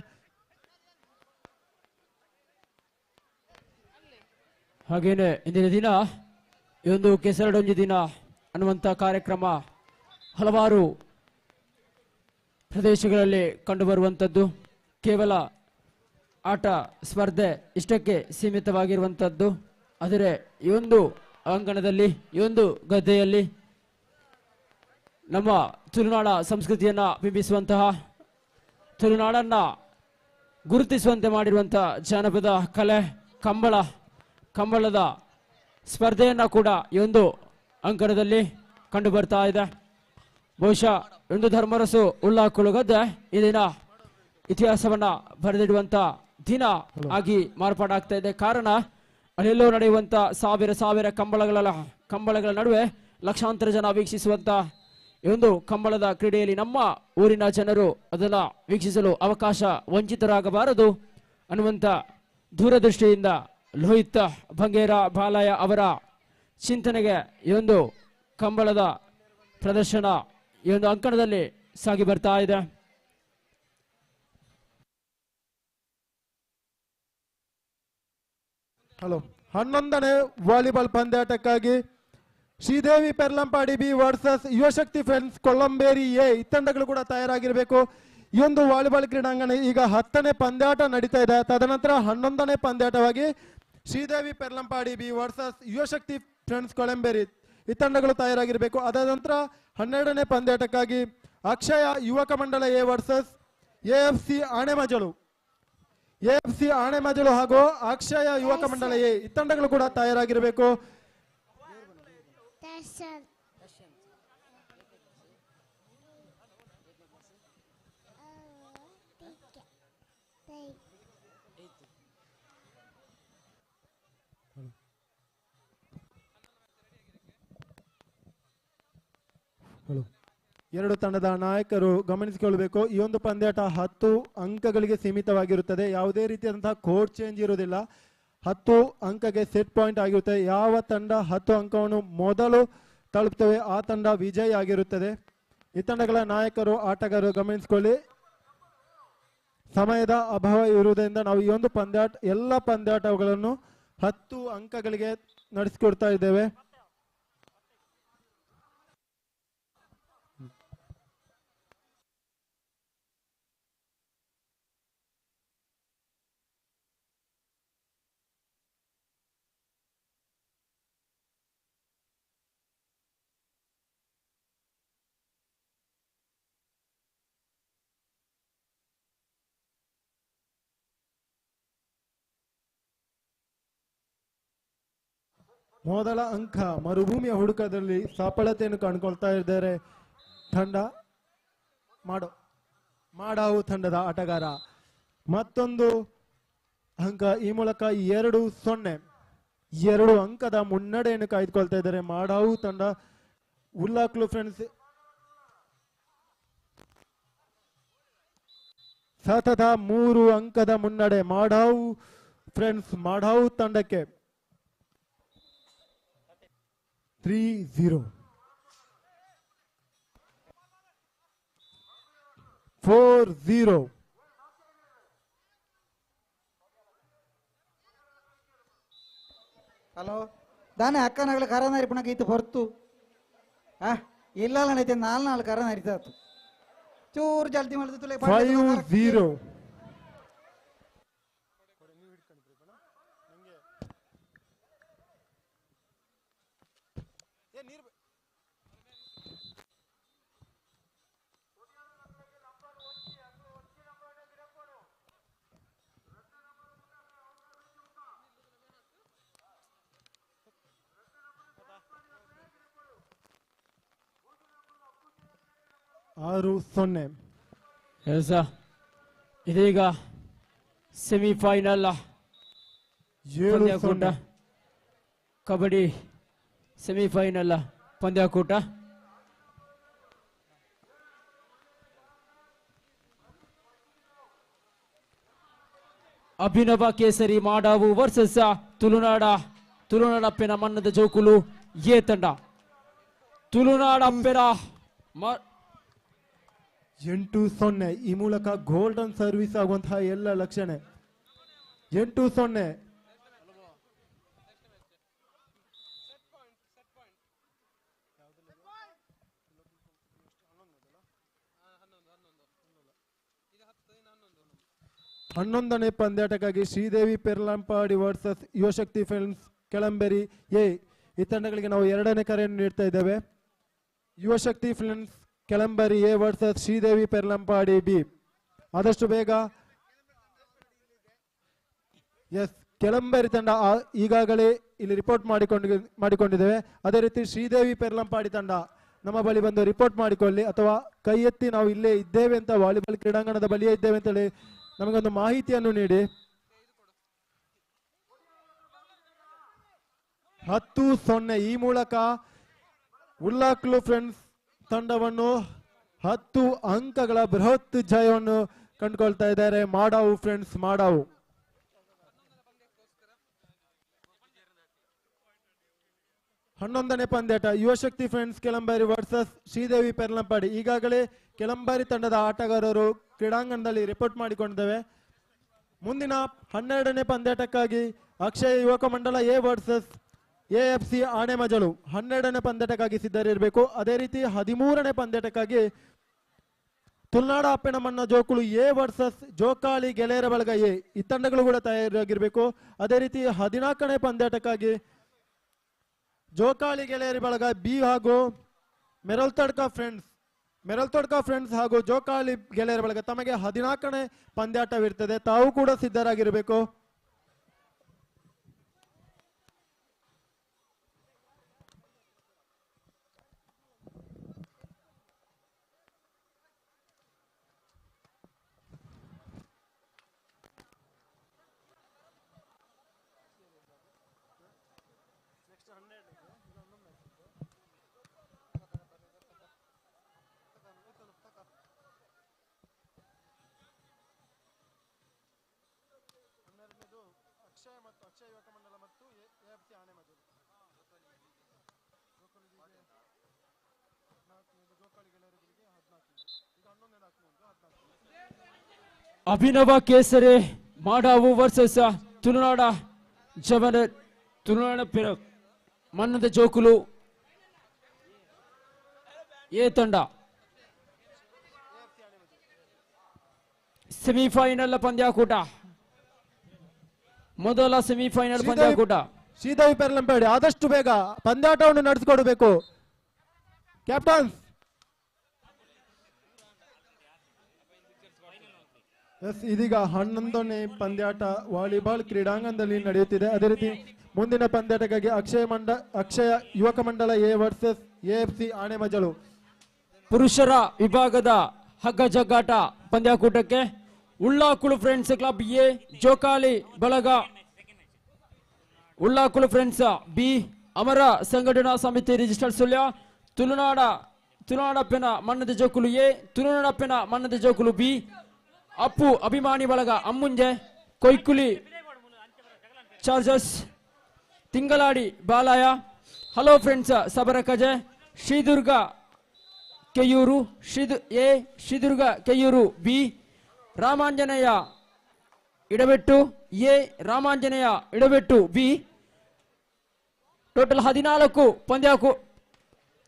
S1: ಹಾಗೇನೆ ಇಂದಿನ ದಿನ ಈ ಒಂದು ಕೆಸರಡೊಂಜಿ ದಿನ ಅನ್ನುವಂಥ ಕಾರ್ಯಕ್ರಮ ಹಲವಾರು ಪ್ರದೇಶಗಳಲ್ಲಿ ಕಂಡುಬರುವಂಥದ್ದು. ಕೇವಲ ಆಟ ಸ್ಪರ್ಧೆ ಇಷ್ಟಕ್ಕೆ ಸೀಮಿತವಾಗಿರುವಂಥದ್ದು. ಆದರೆ ಈ ಒಂದು ಅಂಗಣದಲ್ಲಿ, ಈ ಒಂದು ಗದ್ದೆಯಲ್ಲಿ ನಮ್ಮ ತುಳುನಾಡ ಸಂಸ್ಕೃತಿಯನ್ನು ಬಿಂಬಿಸುವಂತಹ, ತುಳುನಾಡನ್ನು ಗುರುತಿಸುವಂತೆ ಮಾಡಿರುವಂತಹ ಜಾನಪದ ಕಲೆ ಕಂಬಳದ ಸ್ಪರ್ಧೆಯನ್ನು ಕೂಡ ಈ ಒಂದು ಅಂಕಣದಲ್ಲಿ ಕಂಡು ಬರ್ತಾ ಇದೆ. ಬಹುಶಃ ಒಂದು ಧರ್ಮರಸು ಉಲ್ಲಾಕುಳು ಗದ್ದೆ ಈ ದಿನ ಇತಿಹಾಸವನ್ನ ಬರೆದಿಡುವಂತ ದಿನ ಆಗಿ ಮಾರ್ಪಾಡಾಗ್ತಾ ಇದೆ. ಕಾರಣ ಅಲ್ಲೆಲ್ಲೋ ನಡೆಯುವಂತ ಸಾವಿರ ಕಂಬಳಗಳ ನಡುವೆ ಲಕ್ಷಾಂತರ ಜನ ವೀಕ್ಷಿಸುವಂತ ಈ ಒಂದು ಕಂಬಳದ ಕ್ರೀಡೆಯಲ್ಲಿ ನಮ್ಮ ಊರಿನ ಜನರು ಅದನ್ನ ವೀಕ್ಷಿಸಲು ಅವಕಾಶ ವಂಚಿತರಾಗಬಾರದು ಅನ್ನುವಂತ ದೂರದೃಷ್ಟಿಯಿಂದ ಲೋಹಿತ್ ಭಂಗೇರ ಬಾಲಯ್ಯ ಅವರ ಚಿಂತನೆಗೆ ಈ ಒಂದು ಕಂಬಳದ ಪ್ರದರ್ಶನ ಈ ಒಂದು ಅಂಕಣದಲ್ಲಿ ಸಾಗಿ ಬರ್ತಾ ಇದೆ.
S3: ಹಲೋ, 11ನೇ ವಾಲಿಬಾಲ್ ಪಂದ್ಯಾಟಕ್ಕಾಗಿ Sridevi Perlampadi B versus Yuvashakti friends Kollamberi A ಈ ತಂಡಗಳು ಕೂಡ ತಯಾರಾಗಿರಬೇಕು. ಈ ಒಂದು ವಾಲಿಬಾಲ್ ಕ್ರೀಡಾಂಗಣ ಈಗ 10ನೇ ಪಂದ್ಯಾಟ ನಡೀತಾ ಇದೆ. ತದನಂತರ 11ನೇ ಪಂದ್ಯಾಟವಾಗಿ Sridevi Perlampadi B versus Yuvashakti friends ಕೊಲ್ಲಂಬೇರಿ ಈ ತಂಡಗಳು ತಯಾರಾಗಿರಬೇಕು. ಅದಾದ ನಂತರ 12ನೇ ಪಂದ್ಯಾಟಕ್ಕಾಗಿ ಅಕ್ಷಯ ಯುವಕ ಮಂಡಳ ಎ ವರ್ಸಸ್ AFC ಆಣೆಮಜಲು ಹಾಗೂ ಅಕ್ಷಯ ಯುವಕ ಮಂಡಳ ಎ ಈ ತಂಡಗಳು ಕೂಡ ತಯಾರಾಗಿರಬೇಕು. ಎರಡು ತಂಡದ ನಾಯಕರು ಗಮನಿಸಿಕೊಳ್ಳಬೇಕು. ಈ ಒಂದು ಪಂದ್ಯಾಟ 10 ಅಂಕಗಳಿಗೆ ಸೀಮಿತವಾಗಿರುತ್ತದೆ. ಯಾವುದೇ ರೀತಿಯಾದಂತಹ ಕೋಡ್ ಚೇಂಜ್ ಇರುವುದಿಲ್ಲ. 10 ಅಂಕಗೆ ಸೆಟ್ ಪಾಯಿಂಟ್ ಆಗಿರುತ್ತೆ. ಯಾವ ತಂಡ 10 ಅಂಕವನ್ನು ಮೊದಲು ತಲುಪ್ತವೆ ಆ ತಂಡ ವಿಜಯಿ ಆಗಿರುತ್ತದೆ. ಈ ತಂಡಗಳ ನಾಯಕರು ಆಟಗಾರರು ಗಮನಿಸಿಕೊಳ್ಳಿ. ಸಮಯದ ಅಭಾವ ಇರುವುದರಿಂದ ನಾವು ಈ ಒಂದು ಎಲ್ಲ ಪಂದ್ಯಾಟಗಳನ್ನು 10 ಅಂಕಗಳಿಗೆ ನಡೆಸಿಕೊಡ್ತಾ ಇದ್ದೇವೆ. ಮೊದಲ ಅಂಕ ಮರುಭೂಮಿಯ ಹುಡುಕದಲ್ಲಿ ಸಫಲತೆಯನ್ನು ಕಂಡುಕೊಳ್ತಾ ಇದ್ದಾರೆ ತಂಡ ಮಾಡಾವು ತಂಡದ ಆಟಗಾರ. ಮತ್ತೊಂದು ಅಂಕ ಈ ಮೂಲಕ 2-0 ಅಂಕದ ಮುನ್ನಡೆಯನ್ನು ಕಾಯ್ದುಕೊಳ್ತಾ ಇದ್ದಾರೆ ಮಾಡಾವು ತಂಡ. ಉಲ್ಲಾಕ್ಲು ಫ್ರೆಂಡ್ಸ್ ಸತತ 3 ಅಂಕದ ಮುನ್ನಡೆ ಮಾಡಾವು ಫ್ರೆಂಡ್ಸ್ ಮಾಡಾವು ತಂಡಕ್ಕೆ 3-0 4-0
S2: ಹಲೋ ದಾನೆ ಅಕ್ಕನಗಳ ಕರ ನರಿಪಣಕ ಇತ್ತು ಹೊರ್ತು ಇಲ್ಲ ನಡೀತೆ 4 ಕರ ನಡೀತಾ ಇತ್ತು ಚೂರು ಜಲ್ದಿ ಮಾಡಿದ
S3: 5-0 6-0
S1: ಇದೀಗ semifinal ಪಂದ್ಯಾಕೂಟ kabaddi semifinal ಪಂದ್ಯಾಕೂಟ. Abhinava Kesari Madavu versus ತುಳುನಾಡಪ್ಪೆನ ಮನ್ನದ ಜೋಕುಲು ಎ ತಂಡ. ತುಳುನಾಡಪ್ಪೆನ
S3: 8-0 ಈ ಮೂಲಕ ಗೋಲ್ಡನ್ ಸರ್ವಿಸ್ ಆಗುವಂತಹ ಎಲ್ಲ ಲಕ್ಷಣ 8-0 11ನೇ ಪಂದ್ಯಾಟಕ್ಕಾಗಿ Sridevi Perlampadi versus Yuvashakti friends Kelamberi A ಈ ತಂಡಗಳಿಗೆ ನಾವು 2ನೇ ಕರೆಯನ್ನು ನೀಡ್ತಾ ಇದ್ದೇವೆ. Yuvashakti friends Kelamberi A versus Sridevi Perlampadi B. ಆದಷ್ಟು ಬೇಗ ಕೆಳಂಬೇರಿ ತಂಡ ಈಗಾಗಲೇ ಇಲ್ಲಿ ರಿಪೋರ್ಟ್ ಮಾಡಿಕೊಂಡಿದ್ದೇವೆ. ಅದೇ ರೀತಿ ಶ್ರೀದೇವಿ ಪೆರ್ಲಂಪಾಡಿ ತಂಡ ನಮ್ಮ ಬಳಿ ಬಂದು ರಿಪೋರ್ಟ್ ಮಾಡಿಕೊಳ್ಳಿ ಅಥವಾ ಕೈ ಎತ್ತಿ ನಾವು ಇಲ್ಲೇ ಇದ್ದೇವೆ ಅಂತ ವಾಲಿಬಾಲ್ ಕ್ರೀಡಾಂಗಣದ ಬಳಿಯೇ ಇದ್ದೇವೆ ಅಂತೇಳಿ ನಮಗೊಂದು ಮಾಹಿತಿಯನ್ನು ನೀಡಿ. 10-0 ಈ ಮೂಲಕ ಉಲ್ಲಾಕ್ಲು ಫ್ರೆಂಡ್ಸ್ ತಂಡವನ್ನು 10 ಅಂಕಗಳ ಬೃಹತ್ ಜಯವನ್ನು ಕಂಡುಕೊಳ್ತಾ ಇದ್ದಾರೆ ಮಾಡಾವು ಫ್ರೆಂಡ್ಸ್ ಮಾಡಾವು. 11ನೇ ಪಂದ್ಯಾಟ ಯುವಶಕ್ತಿ ಫ್ರೆಂಡ್ಸ್ ಕೆಳಂಬಾರಿ ವರ್ಸಸ್ ಶ್ರೀದೇವಿ ಪೆರ್ಲಂಪಾಡಿ. ಈಗಾಗಲೇ ಕೆಳಂಬಾರಿ ತಂಡದ ಆಟಗಾರರು ಕ್ರೀಡಾಂಗಣದಲ್ಲಿ ರಿಪೋರ್ಟ್ ಮಾಡಿಕೊಂಡಿದ್ದೇವೆ. ಮುಂದಿನ 12ನೇ ಪಂದ್ಯಾಟಕ್ಕಾಗಿ ಅಕ್ಷಯ ಯುವಕ ಮಂಡಲ ಎ ವರ್ಸಸ್ AFC ಆನೆಮಜಲು 12ನೇ ಪಂದ್ಯಾಟಕ್ಕಾಗಿ ಸಿದ್ಧರಿರಬೇಕು. ಅದೇ ರೀತಿ 13ನೇ ಪಂದ್ಯಾಟಕ್ಕಾಗಿ ತುಳುನಾಡ ಅಪ್ಪೆನಮಣ್ಣ ಜೋಕುಳು ಎ ವರ್ಸಸ್ ಜೋಕಾಳಿ ಗೆಳೆಯರ ಬಳಗ ಎ, ಈ ತಂಡಗಳು ಕೂಡ ತಯಾರಾಗಿರ್ಬೇಕು. ಅದೇ ರೀತಿ 14ನೇ ಪಂದ್ಯಾಟಕ್ಕಾಗಿ ಜೋಕಾಳಿ ಗೆಳೆಯರ ಬಳಗ ಬಿ ಹಾಗೂ ಮೆರಲ್ತಡ್ಕ ಫ್ರೆಂಡ್ಸ್ ಹಾಗೂ ಜೋಕಾಳಿ ಗೆಳೆಯರ ಬಳಗ ತಮಗೆ 14ನೇ ಪಂದ್ಯಾಟವಿರ್ತದೆ. ತಾವು ಕೂಡ ಸಿದ್ಧರಾಗಿರಬೇಕು.
S1: ಅಭಿನವ ಕೇಸರಿ ಮಾಡಾವು ವರ್ಸಸ್ ತುಳುನಾಡ ಮನ್ನದ ಜೋಕುಲು ಎ ತಂಡ ಸೆಮಿಫೈನಲ್ ಪಂದ್ಯಾಕೂಟ. ಮೊದಲ ಸೆಮಿಫೈನಲ್ ಪಂದ್ಯಾಕೂಟ.
S3: ಶ್ರೀದೇವಿ ಪೆರ್ಲಂಪಾಡಿ ಆದಷ್ಟು ಬೇಗ ಪಂದ್ಯಾಟವನ್ನು ನಡೆಸಿಕೊಡಬೇಕು. ಕ್ಯಾಪ್ಟನ್ ಇದೀಗ 11ನೇ ಪಂದ್ಯಾಟ ವಾಲಿಬಾಲ್ ಕ್ರೀಡಾಂಗಣದಲ್ಲಿ ನಡೆಯುತ್ತಿದೆ. ಅದೇ ರೀತಿ ಮುಂದಿನ ಪಂದ್ಯಾಟಕ್ಕಾಗಿ ಅಕ್ಷಯ ಯುವಕ ಮಂಡಲ ಎ ವರ್ಸಸ್ AFC ಆನೆಮಜಲು.
S1: ಪುರುಷರ ವಿಭಾಗದ ಹಗ್ಗ ಜಗ್ಗಾಟ ಪಂದ್ಯಾಕೂಟಕ್ಕೆ ಉಳ್ಳಾಕುಳು ಫ್ರೆಂಡ್ಸ್ ಕ್ಲಬ್ ಎ ಜೋಕಾಲಿ ಬಳಗ ಉಳ್ಳಾಕುಳು ಫ್ರೆಂಡ್ಸ್ ಬಿ ಅಮರ ಸಂಘಟನಾ ಸಮಿತಿ ರಿಜಿಸ್ಟರ್ ಸುಳ್ಯ ತುಳುನಾಡಪ್ಪನ ಮನ್ನದ ಜೋಕುಲು ಎ ತುಳುನಾಡಪ್ಪನ ಮನ್ನದ ಜೋಕುಲು ಬಿ ಅಪ್ಪು ಅಭಿಮಾನಿ ಬಳಗ Ammunje Koikuli chargers Tingaladi Balaya hello friends Sabarakaje Sridurga Keyuru Sridurga Keyuru B Ramanjaneya Idabettu A Ramanjaneya Idabettu B. Total 14 ಪಂದ್ಯಾಕು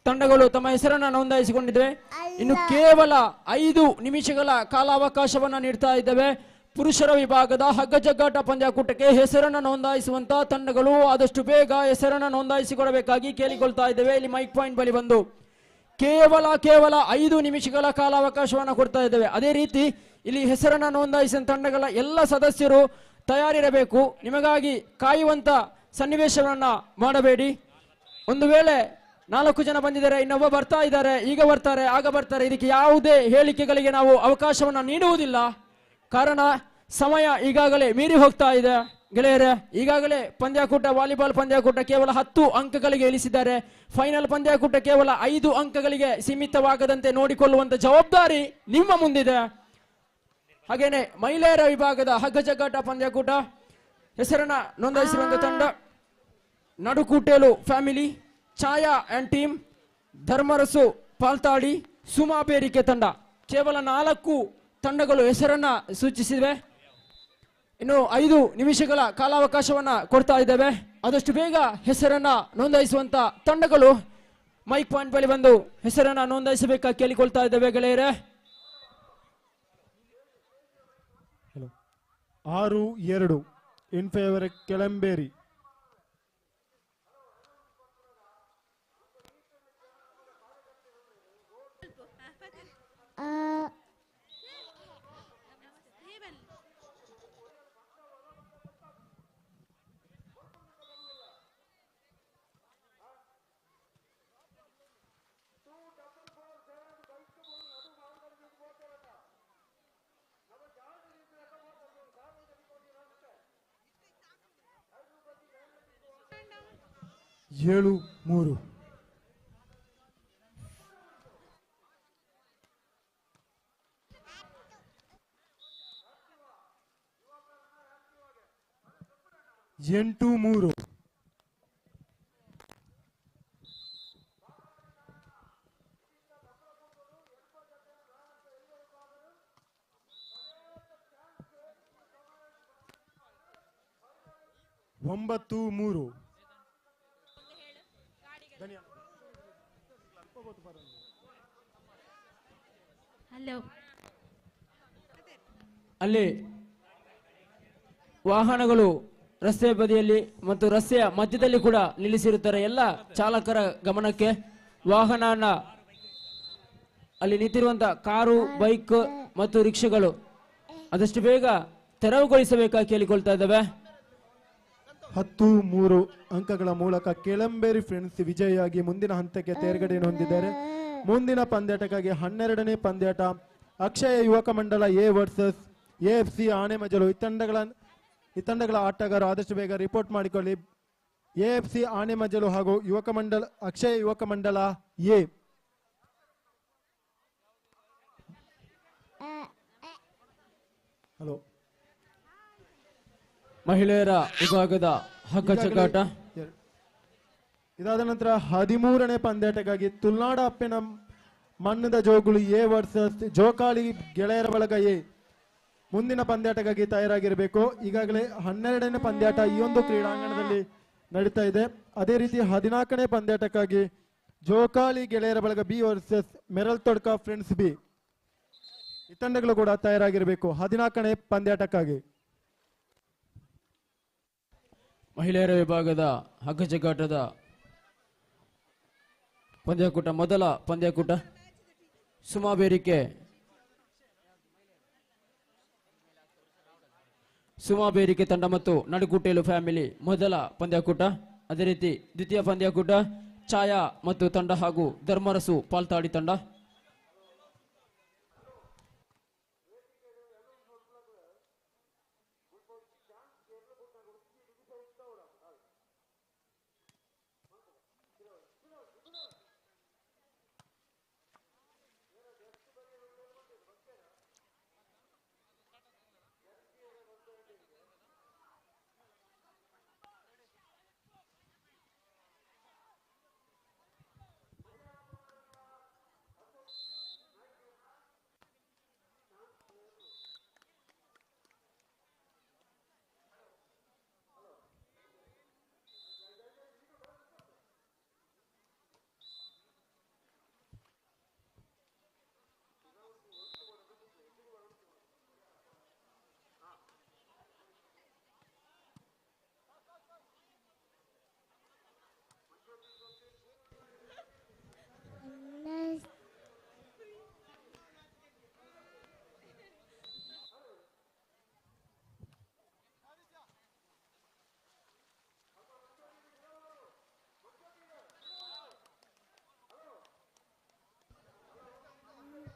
S1: ತಂಡಗಳು ತಮ್ಮ ಹೆಸರನ್ನು ನೋಂದಾಯಿಸಿಕೊಂಡಿದ್ದೇವೆ. ಇನ್ನು ಕೇವಲ 5 ನಿಮಿಷಗಳ ಕಾಲಾವಕಾಶವನ್ನು ನೀಡ್ತಾ ಇದ್ದೇವೆ. ಪುರುಷರ ವಿಭಾಗದ ಹಗ್ಗ ಜಗ್ಗಾಟ ಪಂದ್ಯಾಕೂಟಕ್ಕೆ ಹೆಸರನ್ನು ನೋಂದಾಯಿಸುವಂತಹ ತಂಡಗಳು ಆದಷ್ಟು ಬೇಗ ಹೆಸರನ್ನು ನೋಂದಾಯಿಸಿಕೊಡಬೇಕಾಗಿ ಕೇಳಿಕೊಳ್ತಾ ಇದ್ದೇವೆ. ಇಲ್ಲಿ ಮೈಕ್ ಪಾಯಿಂಟ್ ಬಳಿ ಬಂದು ಕೇವಲ 5 ನಿಮಿಷಗಳ ಕಾಲಾವಕಾಶವನ್ನು ಕೊಡ್ತಾ ಇದ್ದೇವೆ. ಅದೇ ರೀತಿ ಇಲ್ಲಿ ಹೆಸರನ್ನು ನೋಂದಾಯಿಸಿದ ತಂಡಗಳ ಎಲ್ಲ ಸದಸ್ಯರು ತಯಾರಿರಬೇಕು. ನಿಮಗಾಗಿ ಕಾಯುವಂತ ಸನ್ನಿವೇಶವನ್ನ ಮಾಡಬೇಡಿ. ಒಂದು ವೇಳೆ 4 ಜನ ಬಂದಿದ್ದಾರೆ, ಇನ್ನೊಬ್ಬ ಬರ್ತಾ ಇದ್ದಾರೆ, ಈಗ ಬರ್ತಾರೆ, ಆಗ ಬರ್ತಾರೆ, ಇದಕ್ಕೆ ಯಾವುದೇ ಹೇಳಿಕೆಗಳಿಗೆ ನಾವು ಅವಕಾಶವನ್ನ ನೀಡುವುದಿಲ್ಲ. ಕಾರಣ ಸಮಯ ಈಗಾಗಲೇ ಮೀರಿ ಹೋಗ್ತಾ ಇದೆ ಗೆಳೆಯರೇ. ಈಗಾಗಲೇ ಪಂದ್ಯಾಕೂಟ ವಾಲಿಬಾಲ್ ಪಂದ್ಯಾಕೂಟ ಕೇವಲ 10 ಅಂಕಗಳಿಗೆ ಇಳಿಸಿದ್ದಾರೆ. ಫೈನಲ್ ಪಂದ್ಯಾಕೂಟ ಕೇವಲ 5 ಅಂಕಗಳಿಗೆ ಸೀಮಿತವಾಗದಂತೆ ನೋಡಿಕೊಳ್ಳುವಂತ ಜವಾಬ್ದಾರಿ ನಿಮ್ಮ ಮುಂದಿದೆ. ಹಾಗೇನೆ ಮಹಿಳೆಯರ ವಿಭಾಗದ ಹಗ್ಗ ಜಗ್ಗಾಟ ಪಂದ್ಯಾಕೂಟ ಹೆಸರನ್ನ ನೋಂದಾಯಿಸಿರುವಂತ ತಂಡ Nadukutelu family, Chaya and team, Dharmarasu Paltadi, Suma Berike ತಂಡ. ಕೇವಲ 4 ತಂಡಗಳು ಹೆಸರನ್ನ ಸೂಚಿಸಿವೆ. ಇನ್ನು 5 ನಿಮಿಷಗಳ ಕಾಲಾವಕಾಶವನ್ನ ಕೊಡ್ತಾ ಇದ್ದೇವೆ. ಆದಷ್ಟು ಬೇಗ ಹೆಸರನ್ನ ನೋಂದಾಯಿಸುವಂತ ತಂಡಗಳು ಮೈಕ್ ಪಾಯಿಂಟ್ ಬಳಿ ಬಂದು ಹೆಸರನ್ನ ನೋಂದಾಯಿಸಬೇಕಾಗಿ ಕೇಳಿಕೊಳ್ತಾ ಇದ್ದೇವೆ ಗೆಳೆಯರೇ.
S3: 6-2 ಇನ್ ಫೇವರ್ ಕೆಳಂಬೇರಿ. ಏಳು 3 8-3 93.
S16: ಹಲೋ.
S1: ಅಲ್ಲಿ ವಾಹನಗಳು ರಸ್ತೆ ಬದಿಯಲ್ಲಿ ಮತ್ತು ರಸ್ತೆಯ ಮಧ್ಯದಲ್ಲಿ ಕೂಡ ನಿಲ್ಲಿಸಿರುತ್ತಾರೆ. ಎಲ್ಲ ಚಾಲಕರ ಗಮನಕ್ಕೆ, ವಾಹನ ಅಲ್ಲಿ ನಿಂತಿರುವಂತಹ ಕಾರು, ಬೈಕ್ ಮತ್ತು ರಿಕ್ಷಾಗಳು ಆದಷ್ಟು ಬೇಗ ತೆರವುಗೊಳಿಸಬೇಕಾಗಿ ಕೇಳಿಕೊಳ್ತಾ ಇದ್ದಾವೆ.
S3: 13 ಅಂಕಗಳ ಮೂಲಕ ಕೆಳಂಬೇರಿ ಫ್ರೆಂಡ್ಸ್ ವಿಜಯಿಯಾಗಿ ಮುಂದಿನ ಹಂತಕ್ಕೆ ತೇರ್ಗಡೆಯನ್ನು ಹೊಂದಿದ್ದಾರೆ. ಮುಂದಿನ ಪಂದ್ಯಾಟಕ್ಕಾಗಿ 12ನೇ ಪಂದ್ಯಾಟ ಅಕ್ಷಯ ಯುವಕ ಮಂಡಲ ಎ ವರ್ಸಸ್ AFC ಆನೆಮಜಲು. ಈ ತಂಡಗಳ ಆಟಗಾರರು ಆದಷ್ಟು ಬೇಗ ರಿಪೋರ್ಟ್ ಮಾಡಿಕೊಳ್ಳಿ. AFC ಆನೆಮಜಲು ಹಾಗೂ ಅಕ್ಷಯ ಯುವಕ ಮಂಡಲ ಎ. ಹಲೋ.
S1: ಮಹಿಳೆಯರ ವಿಭಾಗದ ಹಗ್ಗ ಚಕಾಟ.
S3: ಇದಾದ ನಂತರ 13ನೇ ಪಂದ್ಯಾಟಕ್ಕಾಗಿ ತುಲ್ನಾಡ ಅಪ್ಪೆನ ಮಣ್ಣದ ಜೋಗುಳು ಎ ವರ್ಸಸ್ ಜೋಕಾಳಿ ಗೆಳೆಯರ ಬಳಗ ಎ. ಮುಂದಿನ ಪಂದ್ಯಾಟಕ್ಕಾಗಿ ತಯಾರಾಗಿರಬೇಕು. ಈಗಾಗಲೇ 12ನೇ ಪಂದ್ಯಾಟ ಈ ಒಂದು ಕ್ರೀಡಾಂಗಣದಲ್ಲಿ ನಡೀತಾ ಇದೆ. ಅದೇ ರೀತಿ 14ನೇ ಪಂದ್ಯಾಟಕ್ಕಾಗಿ ಜೋಕಾಳಿ ಗೆಳೆಯರ ಬಳಗ ಬಿ ವರ್ಸಸ್ ಮೆರಲ್ ತೊಡ್ಕ ಫ್ರೆಂಡ್ಸ್ ಬಿ. ಈ ತಂಡಗಳು ಕೂಡ ತಯಾರಾಗಿರಬೇಕು 14ನೇ ಪಂದ್ಯಾಟಕ್ಕಾಗಿ.
S1: ಮಹಿಳೆಯರ ವಿಭಾಗದ ಹಗ್ಗ ಜಗ್ಗಾಟದ ಪಂದ್ಯಾಕೂಟ, ಮೊದಲ ಪಂದ್ಯಾಕೂಟ ಸುಮಾಬೇರಿಕೆ ತಂಡ ಮತ್ತು ನಡುಕುಟೇಲು ಫ್ಯಾಮಿಲಿ ಮೊದಲ ಪಂದ್ಯಾಕೂಟ. ಅದೇ ರೀತಿ ದ್ವಿತೀಯ ಪಂದ್ಯಾಕೂಟ ಛಾಯಾ ಮತ್ತು ತಂಡ ಹಾಗೂ ಧರ್ಮರಸು ಪಾಲ್ತಾಡಿ ತಂಡ.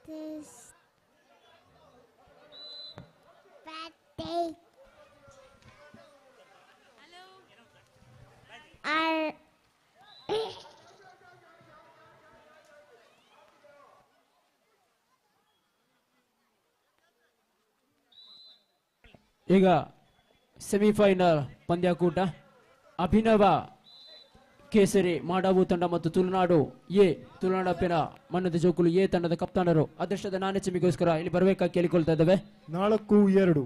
S16: This birthday. Hello.
S1: ಈಗ ಸೆಮಿಫೈನಲ್ ಪಂದ್ಯಾಕೂಟ ಅಭಿನವ ಕೇಸರಿ ಮಾಡಾವು ತಂಡ ಮತ್ತು ತುಳುನಾಡು ಎ. ತುಳುನಾಡಪ್ಪಿನ ಮಣ್ಣದ ಜೋಕುಲು ಎ ತಂಡದ ಕಪ್ತಾನರು ಅದೃಷ್ಟದ ನಾಣ್ಯಚಿಮಿಗೋಸ್ಕರ ಇಲ್ಲಿ ಬರಬೇಕಾಗಿ ಕೇಳಿಕೊಳ್ತಾ ಇದ್ದೇವೆ.
S3: 4-2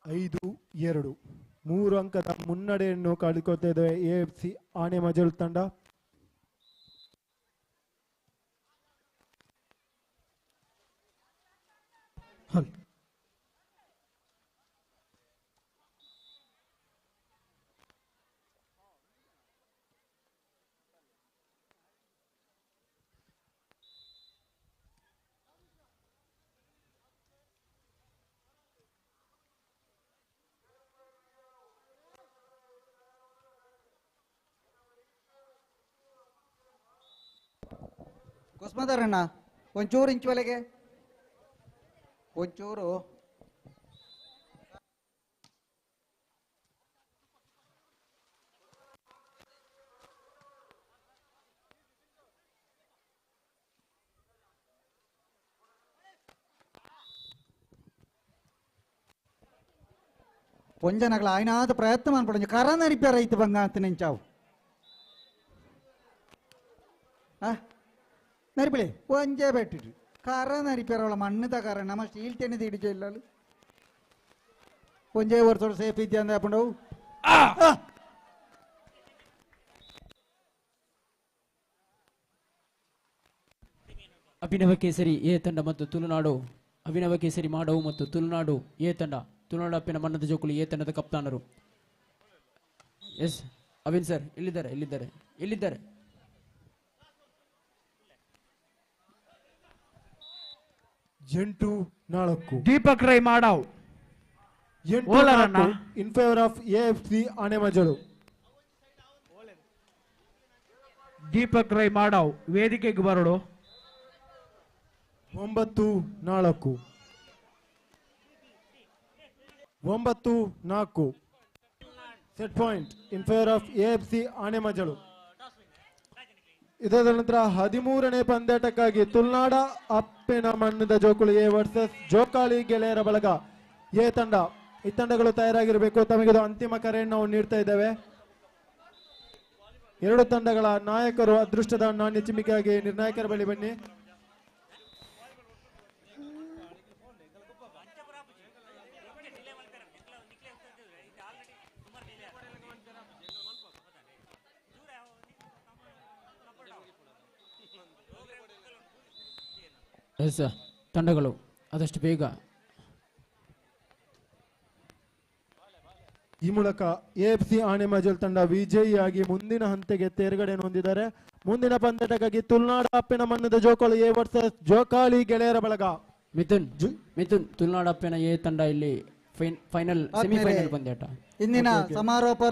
S3: 5-2 3 ಅಂಕದ ಮುನ್ನಡೆಯನ್ನು ಕಳೆದುಕೊಳ್ತಾ ಇದ್ದೇವೆ AFC ಆನೆಮಜಲು ತಂಡ.
S2: ಕುಸ್ಮದರಣ್ಣ ಒಂಚೂರು ಇಂಚು ಒಳಗೆ ಒಂಚೂರು. ಪೊಂಜನಗಳ ಆಯ್ನಾದ ಪ್ರಯತ್ನ ಮಾಡ್ಬಿಡ ಕರನ ರಿಪೇರ್ ಐತೆ ಬಂಗ ಅಂತ ನೆಂಚಾವು ನರಿಪಿಳಿ ಒಂಜೇ ಬೆಟ್ಟಿಟ್ರು ಕರನ ರಿಪೇರ್ ಅವಳ ಮಣ್ಣದ ಕರ ನಮ್ಮ ಸ್ಟೀಲ್ ತೆನೆ ಹಿಡಿಜ ಇಲ್ಲ ಪುಂಜೆ ವರ್ಷ ಸೇಫ್ ಇದ್ದೆ ಅಂದ್ರೆ ಅಪ್ಪಂಡು
S1: ಅಭಿನವ ಕೇಸರಿ ಎ ತಂಡ ಮತ್ತು ತುಳುನಾಡು ಅಭಿನವ ಕೇಸರಿ ಮಾಡವು ಮತ್ತು ತುಳುನಾಡು ಎ ತಂಡ ತುಳುನಾಡು ಅಪ್ಪಿನ ಮನ್ನದ ಜೋಕುಲು ಎ ತಂಡದ ಕಪ್ತಾನರು. ಎಸ್ ಅಭಿನ್ ಸರ್ ಇಲ್ಲಿದ್ದಾರೆ ಇಲ್ಲಿದ್ದಾರೆ ಇಲ್ಲಿದ್ದಾರೆ.
S3: ಎಂಟು ನಾಲ್ಕು
S20: Deepak Rai Madav
S3: in favour of AFC Anemajalu.
S20: Deepak Rai Madav ವೇದಿಕೆಗೆ ಬರಡು.
S3: 9-4 9-4 set point in favour of AFC Anemajalu. ಇದರ ನಂತರ 13ನೇ ಪಂದ್ಯಾಟಕ್ಕಾಗಿ ತುಳುನಾಡ ಅಪ್ಪಿನ ಮಣ್ಣದ ಜೋಕುಳು ಎ ವರ್ಸಸ್ ಜೋಕಾಲಿ ಗೆಳೆಯರ ಬಳಗ ಎ ತಂಡ. ಈ ತಂಡಗಳು ತಯಾರಾಗಿರಬೇಕು. ತಮಗಿದು ಅಂತಿಮ ಕರೆಯನ್ನು ನಾವು ನೀಡ್ತಾ ಇದ್ದೇವೆ. ಎರಡು ತಂಡಗಳ ನಾಯಕರು ಅದೃಷ್ಟದ ನಾಣ್ಯ ಚಿಮ್ಮಿಕೆಯಾಗಿ ನಿರ್ಣಾಯಕರ ಬಳಿ ಬನ್ನಿ.
S1: ಎಸ್ ತಂಡಗಳು ಆದಷ್ಟು ಬೇಗ.
S3: ಈ ಮೂಲಕ AFC ಆನೆಮಜಲ್ ತಂಡ ವಿಜಯಿಯಾಗಿ ಮುಂದಿನ ಹಂತಕ್ಕೆ ತೇರ್ಗಡೆಯನ್ನು ಹೊಂದಿದ್ದಾರೆ. ಮುಂದಿನ ಪಂದ್ಯಾಟಕ್ಕಾಗಿ ತುಳುನಾಡ ಅಪ್ಪಿನ ಮಣ್ಣದ ಜೋಕಾಲಿ ಎ ವರ್ಸಸ್ ಜೋಕಾಲಿ ಗೆಳೆಯರ ಬಳಗ.
S1: ಮಿಥುನ್ ತುಳುನಾಡ ಅಪ್ಪಿನ ಎ ತಂಡ ಇಲ್ಲಿ ಫೈನಲ್ ಸೆಮಿಫೈನಲ್ ಪಂದ್ಯಾಟ.
S2: ಇಂದಿನ ಸಮಾರೋಪ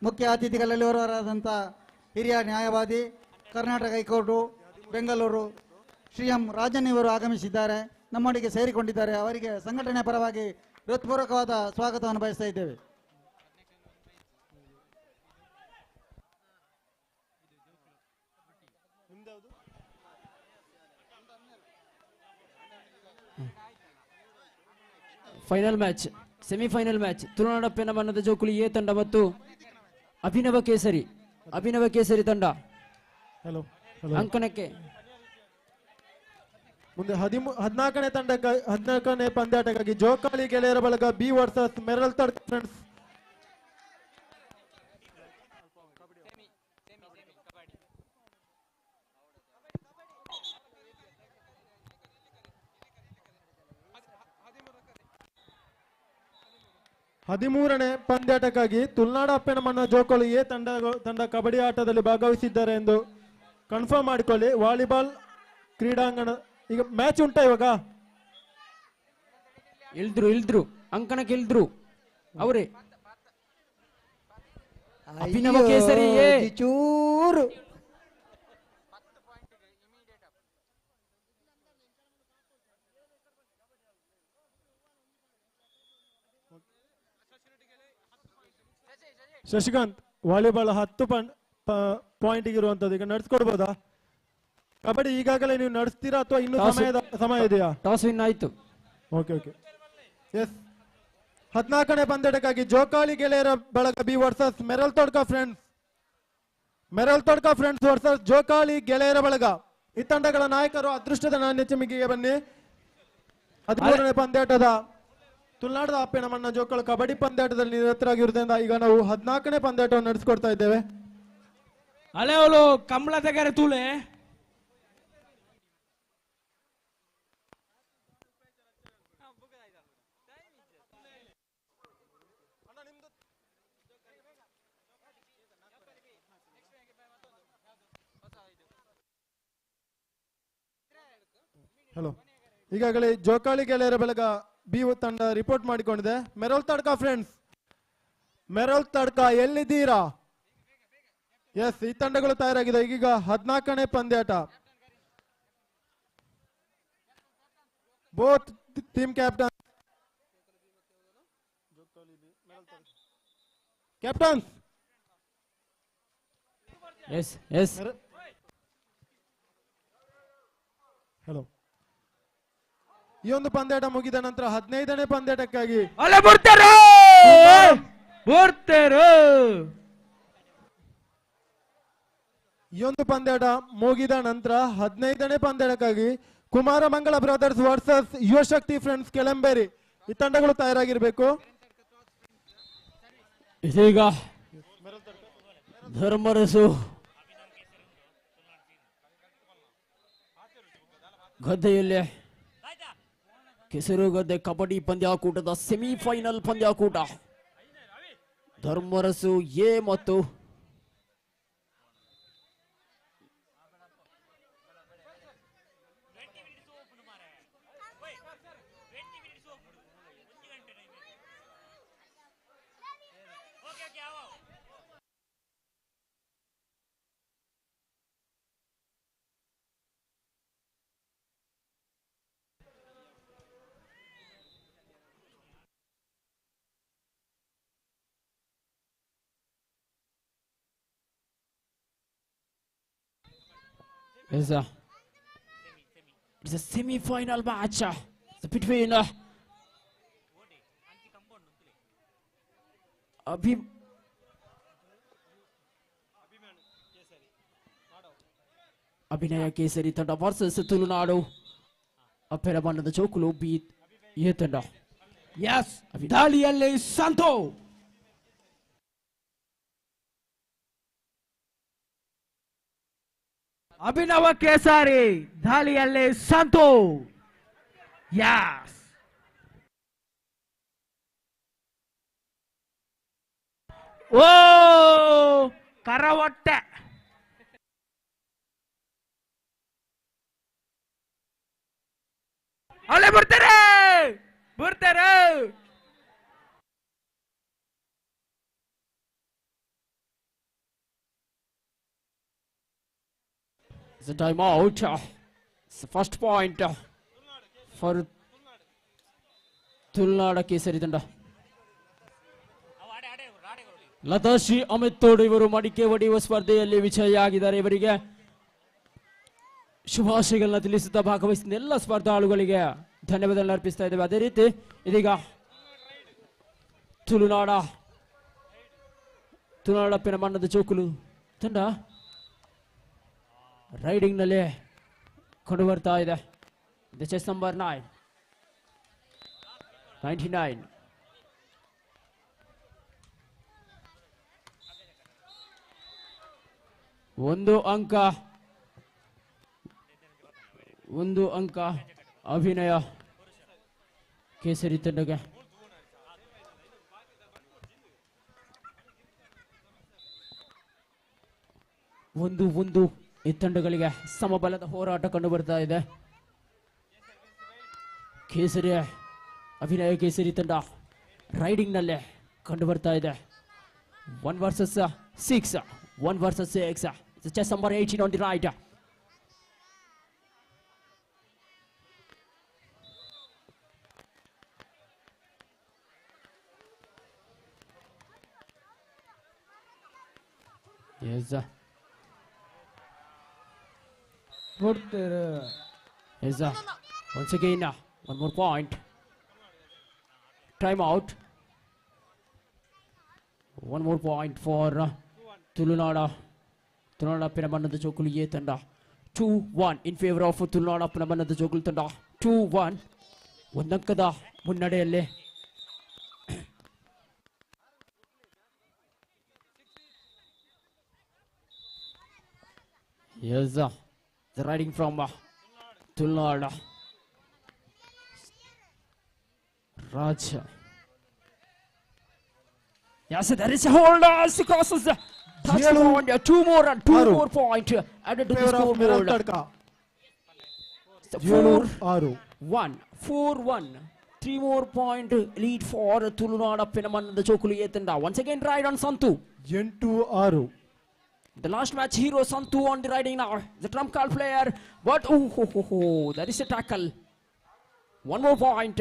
S2: ಮುಖ್ಯ ಅತಿಥಿಗಳಲ್ಲಿ ಓರ್ವರಾದಂಥ ಹಿರಿಯ ನ್ಯಾಯವಾದಿ ಕರ್ನಾಟಕ ಹೈಕೋರ್ಟು ಬೆಂಗಳೂರು ಶ್ರೀ ಎಂ ರಾಜನ್ ಇವರು ಆಗಮಿಸಿದ್ದಾರೆ, ನಮ್ಮೊಂದಿಗೆ ಸೇರಿಕೊಂಡಿದ್ದಾರೆ. ಅವರಿಗೆ ಸಂಘಟನೆ ಪರವಾಗಿ ಹೃತ್ಪೂರ್ವಕವಾದ ಸ್ವಾಗತವನ್ನು ಬಯಸ್ತಾ ಇದ್ದೇವೆ.
S1: ಫೈನಲ್ ಮ್ಯಾಚ್ ಸೆಮಿಫೈನಲ್ ಮ್ಯಾಚ್ ತುಳುನಾಡ ಅಪ್ಪಿನ ಮಣ್ಣದ ಜೋಕುಲು ಎ ತಂಡ ಮತ್ತು ಅಭಿನವ ಕೇಸರಿ ತಂಡ ಅಂಕಣಕ್ಕೆ.
S3: ಮುಂದೆ 14ನೇ ಪಂದ್ಯಾಟಕ್ಕಾಗಿ ಜೋಕಾಲಿ ಗೆಳೆಯರ ಬಳಗ ಬಿ ವರ್ಸಸ್ ಮೆರಲ್ ತಡ್ಕ ಫ್ರೆಂಡ್ಸ್. ಹದಿಮೂರನೇ ಪಂದ್ಯಾಟಕ್ಕಾಗಿ ತುಳುನಾಡ ಅಪ್ಪಿನ ಮಣ್ಣ ಜೋಕಾಲಿ ಎ ತಂಡ ಕಬಡ್ಡಿ ಆಟದಲ್ಲಿ ಭಾಗವಹಿಸಿದ್ದಾರೆ ಎಂದು ಕನ್ಫರ್ಮ್ ಮಾಡಿಕೊಳ್ಳಿ. ವಾಲಿಬಾಲ್ ಕ್ರೀಡಾಂಗಣ ಈಗ ಮ್ಯಾಚ್ ಉಂಟಾ ಇವಾಗ?
S1: ಇಲ್ದ್ರು ಅಂಕಣಕ್ಕೆ ಇಲ್ದ್ರು ಅವರೇ. ಅಭಿನವ ಕೇಸರಿ
S2: ಚೂರು
S3: ಶಶಿಕಾಂತ್ ವಾಲಿಬಾಲ್ 10 ಪಾಯಿಂಟ್ ಇರುವಂತದ್ದು ಈಗ ನಡೆಸ್ಕೊಡ್ಬೋದಾ? ಕಬಡ್ಡಿ ಈಗಾಗಲೇ ನೀವು ನಡೆಸ್ತೀರಾ ಅಥವಾ ಇನ್ನು ಸಮಯ ಇದೆಯಾ?
S1: ಟಾಸ್ ವಿನ್ ಆಯ್ತು.
S3: ಓಕೆ ಎಸ್ 14ನೇ ಪಂದ್ಯಾಟಕ್ಕಾಗಿ ಜೋಕಾಲಿ ಗೆಳೆಯರ ಬಳಗ B versus ಮೆರಲ್ tadka friends versus Jokali ಗೆಳೆಯರ ಬಳಗ. ಈ ತಂಡಗಳ ನಾಯಕರು ಅದೃಷ್ಟದ ನಾಣ್ಯ ಚಿಮ್ಮಿಕೆಗೆ ಬನ್ನಿ. 13ನೇ ಪಂದ್ಯಾಟದ ತುಳುನಾಡದ ಅಪ್ಪಿನ ಮಣ್ಣ ಜೋಕಾಲಿ ಕಬಡ್ಡಿ ಪಂದ್ಯಾಟದಲ್ಲಿ ನಿರತರಾಗಿರುವುದರಿಂದ ಈಗ ನಾವು 14ನೇ ಪಂದ್ಯಾಟವನ್ನು ನಡೆಸಿಕೊಡ್ತಾ ಇದ್ದೇವೆ.
S20: ಅಲೆವಲು ಕಂಬಳ ತೆಗೆರೆ ತೂಳೆ
S3: ಹಲೋ, ಈಗಾಗಲೇ ಜೋಕಾಲಿ ಗೆಳೆಯರ ಬಳಗ ಬಿ ತಂಡ ರಿಪೋರ್ಟ್ ಮಾಡಿಕೊಂಡಿದೆ. ಮೆರಲ್ ತಡ್ಕ ಎಲ್ಲಿದ್ದೀರಾ? ಎಸ್, ಈ ತಂಡಗಳು ತಯಾರಾಗಿದೆ. ಈಗ 14ನೇ ಪಂದ್ಯಾಟ. Both team captains hello. ಈ ಒಂದು ಪಂದ್ಯಾಟ ಮುಗಿದ ನಂತರ 15ನೇ ಪಂದ್ಯಾಟಕ್ಕಾಗಿ ಈ ಒಂದು ಪಂದ್ಯಾಟ ಮುಗಿದ ನಂತರ 15ನೇ ಪಂದ್ಯಾಟಕ್ಕಾಗಿ ಕುಮಾರಮಂಗಲ ಬ್ರದರ್ಸ್ ವರ್ಸಸ್ ಯುವಶಕ್ತಿ ಫ್ರೆಂಡ್ಸ್ ಕೆಳಂಬೇರಿ ಈ ತಂಡಗಳು ತಯಾರಾಗಿರ್ಬೇಕು.
S1: ಇದೀಗ ಧರ್ಮರಸು ಗದ್ದೆಯಲ್ಲಿ ಕೆಸರುಗದ್ದೆ ಕಬಡ್ಡಿ ಪಂದ್ಯಾಕೂಟದ ಸೆಮಿಫೈನಲ್ ಪಂದ್ಯಾಕೂಟ. ಧರ್ಮರಸು ಎ ಮತ್ತು it's a semi-final match between ಅಭಿನಯ ಕೇಸರಿ ತಂಡ ವರ್ಸಸ್ ತುಳುನಾಡು ಅಪ್ಪೆರ ಬಣ್ಣದ ಚೋಕುಲು ಬೀತ್ ಎ ತಂಡ.
S20: ಎಸ್, ದಾಳಿಯಲ್ಲಿ ಸಂತು. ಅಭಿನವ ಕೇಸರಿ ದಾಳಿಯಲ್ಲಿ ಸಂತು. ಯಸ್, ಓ ಕರವಟ್ಟೆ. ಅಲ್ಲೇ ಬರ್ತಾರೆ ಬರ್ತಾರೆ.
S1: It's a timeout. It's the first point for ತುಳುನಾಡ ಕೇಸರಿ ತಂಡ. ಲತಾಶ್ರೀ ಅಮಿತ್ ತೋಡು ಇವರು ಮಡಿಕೆ ಹೊಡೆಯುವ ಸ್ಪರ್ಧೆಯಲ್ಲಿ ವಿಜಯಿಯಾಗಿದ್ದಾರೆ. ಇವರಿಗೆ ಶುಭಾಶಯಗಳನ್ನ ತಿಳಿಸುತ್ತಾ ಭಾಗವಹಿಸಿದ ಎಲ್ಲ ಸ್ಪರ್ಧಾಳುಗಳಿಗೆ ಧನ್ಯವಾದಗಳನ್ನು ಅರ್ಪಿಸ್ತಾ ಇದ್ದೇವೆ. ಅದೇ ರೀತಿ ಇದೀಗ ತುಳುನಾಡಪ್ಪಿನ ಬಣ್ಣದ ಚೋಕುಲು ತಂಡ ರೈಡಿಂಗ್ ನಲ್ಲಿ ಕಂಡು ಬರ್ತಾ ಇದೆ. Chess number 99. ಒಂದು ಅಂಕ ಅಭಿನಯ ಕೇಸರಿ ತಂಡಕ್ಕೆ. ಒಂದು ಈ ತಂಡಗಳಿಗೆ ಸಮಬಲದ ಹೋರಾಟ ಕಂಡು ಬರ್ತಾ ಇದೆ. ಅಭಿನಯ ಕೇಸರಿ ತಂಡ ರೈಡಿಂಗ್ ನಲ್ಲೇ ಕಂಡು ಬರ್ತಾ ಇದೆ. 1 versus 6. 1 versus 6. It's chess number 18 on the right. Yes. Yes. Once again, one more point. Time out. One more point for ತುಳುನಾಡ ಪಿನ ಬಣ್ಣದ ಚೋಕುಲು ಎ ತಂಡ. 2-1 in favor of ತುಳುನಾಡ ಪಿನ ಬಣ್ಣದ ಚೋಕುಲು ತಂಡ. 2-1 ಒಂದಂಕದ ಮುನ್ನಡೆಯಲ್ಲಿ. Yes, the riding from ತುಳುನಾಡ Raj. Yes, there is a hold. Crosses. Touchdown. 2 more point added to the scoreboard. 4-1. 3 more point lead for ತುಳುನಾಡ ಪಿನಮನ್ನದ ಚೋಕುಲು ಏತಂಡ. Once again ride on Santu.
S3: 8-6.
S1: The last match hero Santu on the riding now. The trump card player, but there is a tackle. 1 more point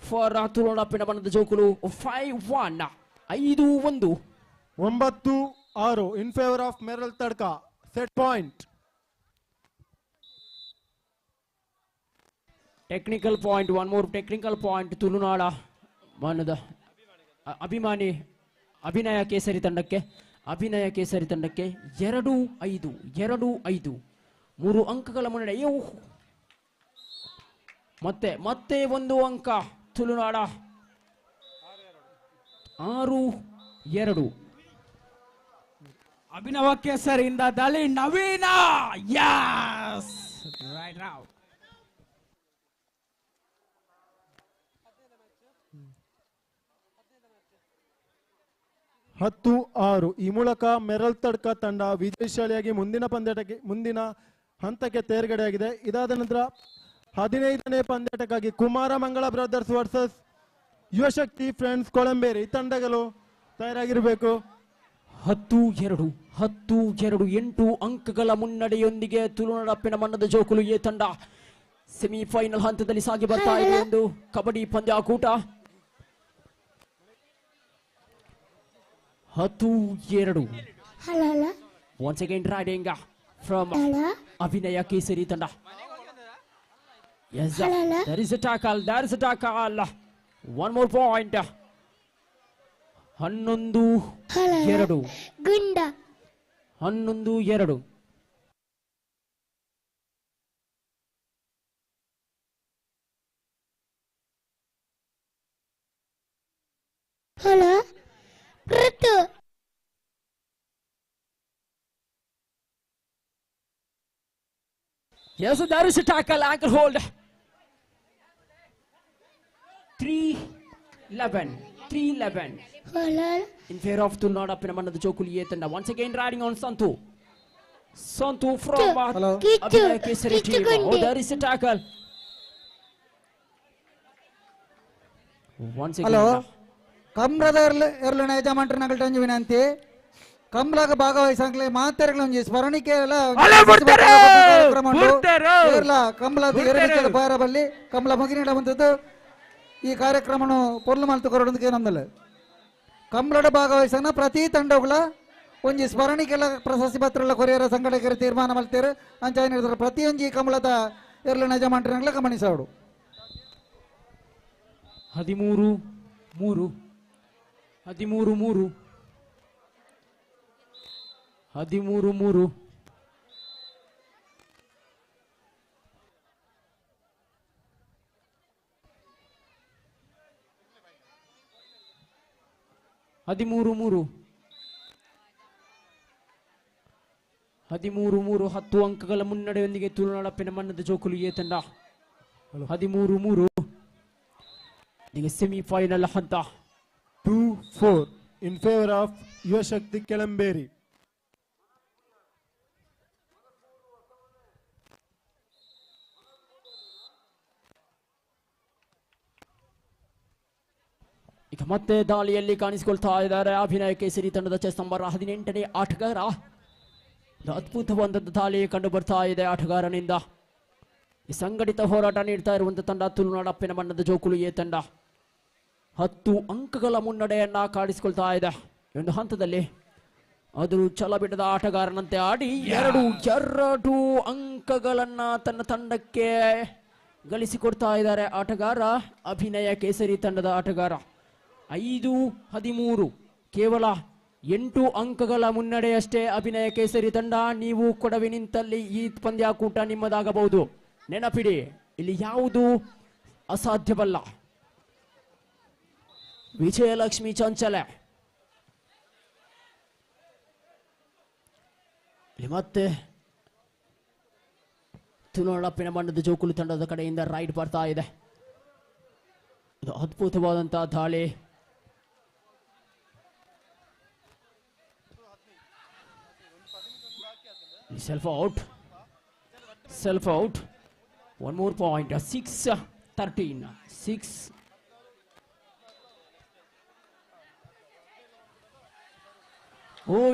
S1: for ತುಳುನಾಡ ಪಿನಮನ್ನದ ಚೋಕುಲು. 5-1. 5-1.
S3: 9-6 in favor of Meral Tadka. Set point.
S1: Technical point. 1 more technical point. ತುಳುನಾಡ ಬಣ್ಣದ ಅಭಿನಯ ಕೇಸರಿ ತಂಡಕ್ಕೆ 2-5. 3 ಅಂಕಗಳ ಮುನ್ನಡೆ. ಮತ್ತೆ 1 ಅಂಕ ತುಳುನಾಡ 6-2.
S20: ಅಭಿನವ ಕೇಸರಿಯಿಂದ ದಾಳಿ ನವೀನ. Yes right now.
S3: ಹತ್ತು 6 ಈ ಮೂಲಕ ಮೆರಲ್ ತಡ್ಕ ತಂಡ ವಿಜಯಶಾಲಿಯಾಗಿ ಮುಂದಿನ ಹಂತಕ್ಕೆ ತೇರ್ಗಡೆಯಾಗಿದೆ. ಇದಾದ ನಂತರ 15ನೇ ಪಂದ್ಯಾಟಕ್ಕಾಗಿ ಕುಮಾರ ಮಂಗಳ ಬ್ರದರ್ಸ್ ವರ್ಸಸ್ ಯುವಶಕ್ತಿ ಫ್ರೆಂಡ್ಸ್ ಕೊಳಂಬೇರಿ ಈ ತಂಡಗಳು ತಯಾರಾಗಿರಬೇಕು.
S1: 10-2 8 ಅಂಕಗಳ ಮುನ್ನಡೆಯೊಂದಿಗೆ ತುಳುನಾಡಪ್ಪಿನ ಮಣ್ಣದ ಜೋಕುಲು ಎ ತಂಡ ಸೆಮಿಫೈನಲ್ ಹಂತದಲ್ಲಿ ಸಾಗಿ ಬರ್ತಾ ಇದೆ ಎಂದು kabaddi ಪಂದ್ಯಾಕೂಟ. 10-2. Once again riding from Abhinaya Kesari Tanda. Yes, there is a tackle. One more point. 11-2.
S17: Gunda.
S1: 11-2.
S17: Hello. Ritu.
S1: Yes, there is a tackle, ankle hold. 3-11. In favor of Tulnada Pinamanda Jokuli Yetanda. Once again riding on Santu. Santu from Abhinaya Kesari team. Oh, there is a tackle. Once again.
S2: Hello. ಕಮ್ರದ ಎರಲನ ಯಜಮಾನರನ್ನ ವಿನಂತಿ ಕಮ್ಲಾಗ ಭಾಗವಹಿಸಂಗ್ಲೆ ಮಾತೆರಗಳೊಂಜಿ ಸ್ಮರಣಿಕೆ ಎಲ್ಲ ಕಮ್ಲದ ಎರಲಿಕೆ ಬಾರಬಲ್ಲಿ ಕಮ್ಲ ಮಗಿನಿಡ ಬಂದದ್ದು ಈ ಕಾರ್ಯಕ್ರಮನು ಪೊರ್ಲು ಮಲ್ತು ಕೊರೊಂದಕ್ಕೆ ನಮ್ದಲ್ಲ ಕಮ್ಲಡ ಭಾಗವಹಿಸನ ಪ್ರತಿ ತಂಡಗಳ ಒಂಜಿ ಸ್ಮರಣಿಕೆಲ್ಲ ಪ್ರಶಸ್ತಿ ಪತ್ರ ಕೊರಿಯರ ಸಂಘಟಕರ ತೀರ್ಮಾನ ಮಲ್ತೇರು ಅಂಚಾಯ ನಿರ್ಧಾರ ಪ್ರತಿಯೊಂಜಿ ಕಮಲದ ಎರಲನ ಯಜಮಾನರನ್ನ ಗಮನಿಸೋಡು.
S1: 13-3 13-3 10 ಅಂಕಗಳ ಮುನ್ನಡೆಯೊಂದಿಗೆ ತುಳುನಾಡಪ್ಪಿನ ಮಣ್ಣದ ಜೋಕುಲು ಎ ತಂಡ 13-3 ಈಗ ಸೆಮಿಫೈನಲ್ ಹಂತ.
S3: 2-4 in favor of ಯುವಶಕ್ತಿ ಕೆಳಂಬೇರಿ.
S1: ಈಗ ಮತ್ತೆ ದಾಳಿಯಲ್ಲಿ ಕಾಣಿಸಿಕೊಳ್ತಾ ಇದ್ದಾರೆ ಅಭಿನಯ ಕೇಸರಿ ತಂಡದ ಚೆಸ್ ನಂಬರ್ 18ನೇ ಆಟಗಾರ. ಅದ್ಭುತವಾದಂತಹ ದಾಳಿ ಕಂಡು ಬರ್ತಾ ಇದೆ ಆಟಗಾರನಿಂದ. ಈ ಸಂಘಟಿತ ಹೋರಾಟ ನೀಡ್ತಾ ಇರುವಂತಹ ತಂಡ ತುಳುನಾಡಪ್ಪಿನ ಮಣ್ಣದ ಜೋಕುಲು ಎ ತಂಡ 10 ಅಂಕಗಳ ಮುನ್ನಡೆಯನ್ನ ಕಾಣಿಸಿಕೊಳ್ತಾ ಇದೆ. ಒಂದು ಹಂತದಲ್ಲಿ ಅದು ಛಲಬಿಡದ ಆಟಗಾರನಂತೆ ಆಡಿ 2 ಅಂಕಗಳನ್ನ ತನ್ನ ತಂಡಕ್ಕೆ ಗಳಿಸಿಕೊಡ್ತಾ ಇದ್ದಾರೆ ಆಟಗಾರ ಅಭಿನಯ ಕೇಸರಿ ತಂಡದ ಆಟಗಾರ. 5-13 ಕೇವಲ 8 ಅಂಕಗಳ ಮುನ್ನಡೆಯಷ್ಟೇ ಅಭಿನಯ ಕೇಸರಿ ತಂಡ. ನೀವು ಕೊಡವಿ ನಿಂತಲ್ಲಿ ಈ ಪಂದ್ಯಾಕೂಟ ನಿಮ್ಮದಾಗಬಹುದು. ನೆನಪಿಡಿ, ಇಲ್ಲಿ ಯಾವುದು ಅಸಾಧ್ಯವಲ್ಲ. ವಿಜಯಲಕ್ಷ್ಮಿ ಚಂಚಲೆ ಮತ್ತೆ ತುಳುನಾಡಪ್ಪಿನ ಮಣ್ಣದ ಜೋಕುಲು ತಂಡದ ಕಡೆಯಿಂದ ರೈಡ್ ಬರ್ತಾ ಇದೆ. ಇದು ಅದ್ಭುತವಾದಂತಹ ದಾಳಿ. Self out. One more point. 6-13. 6.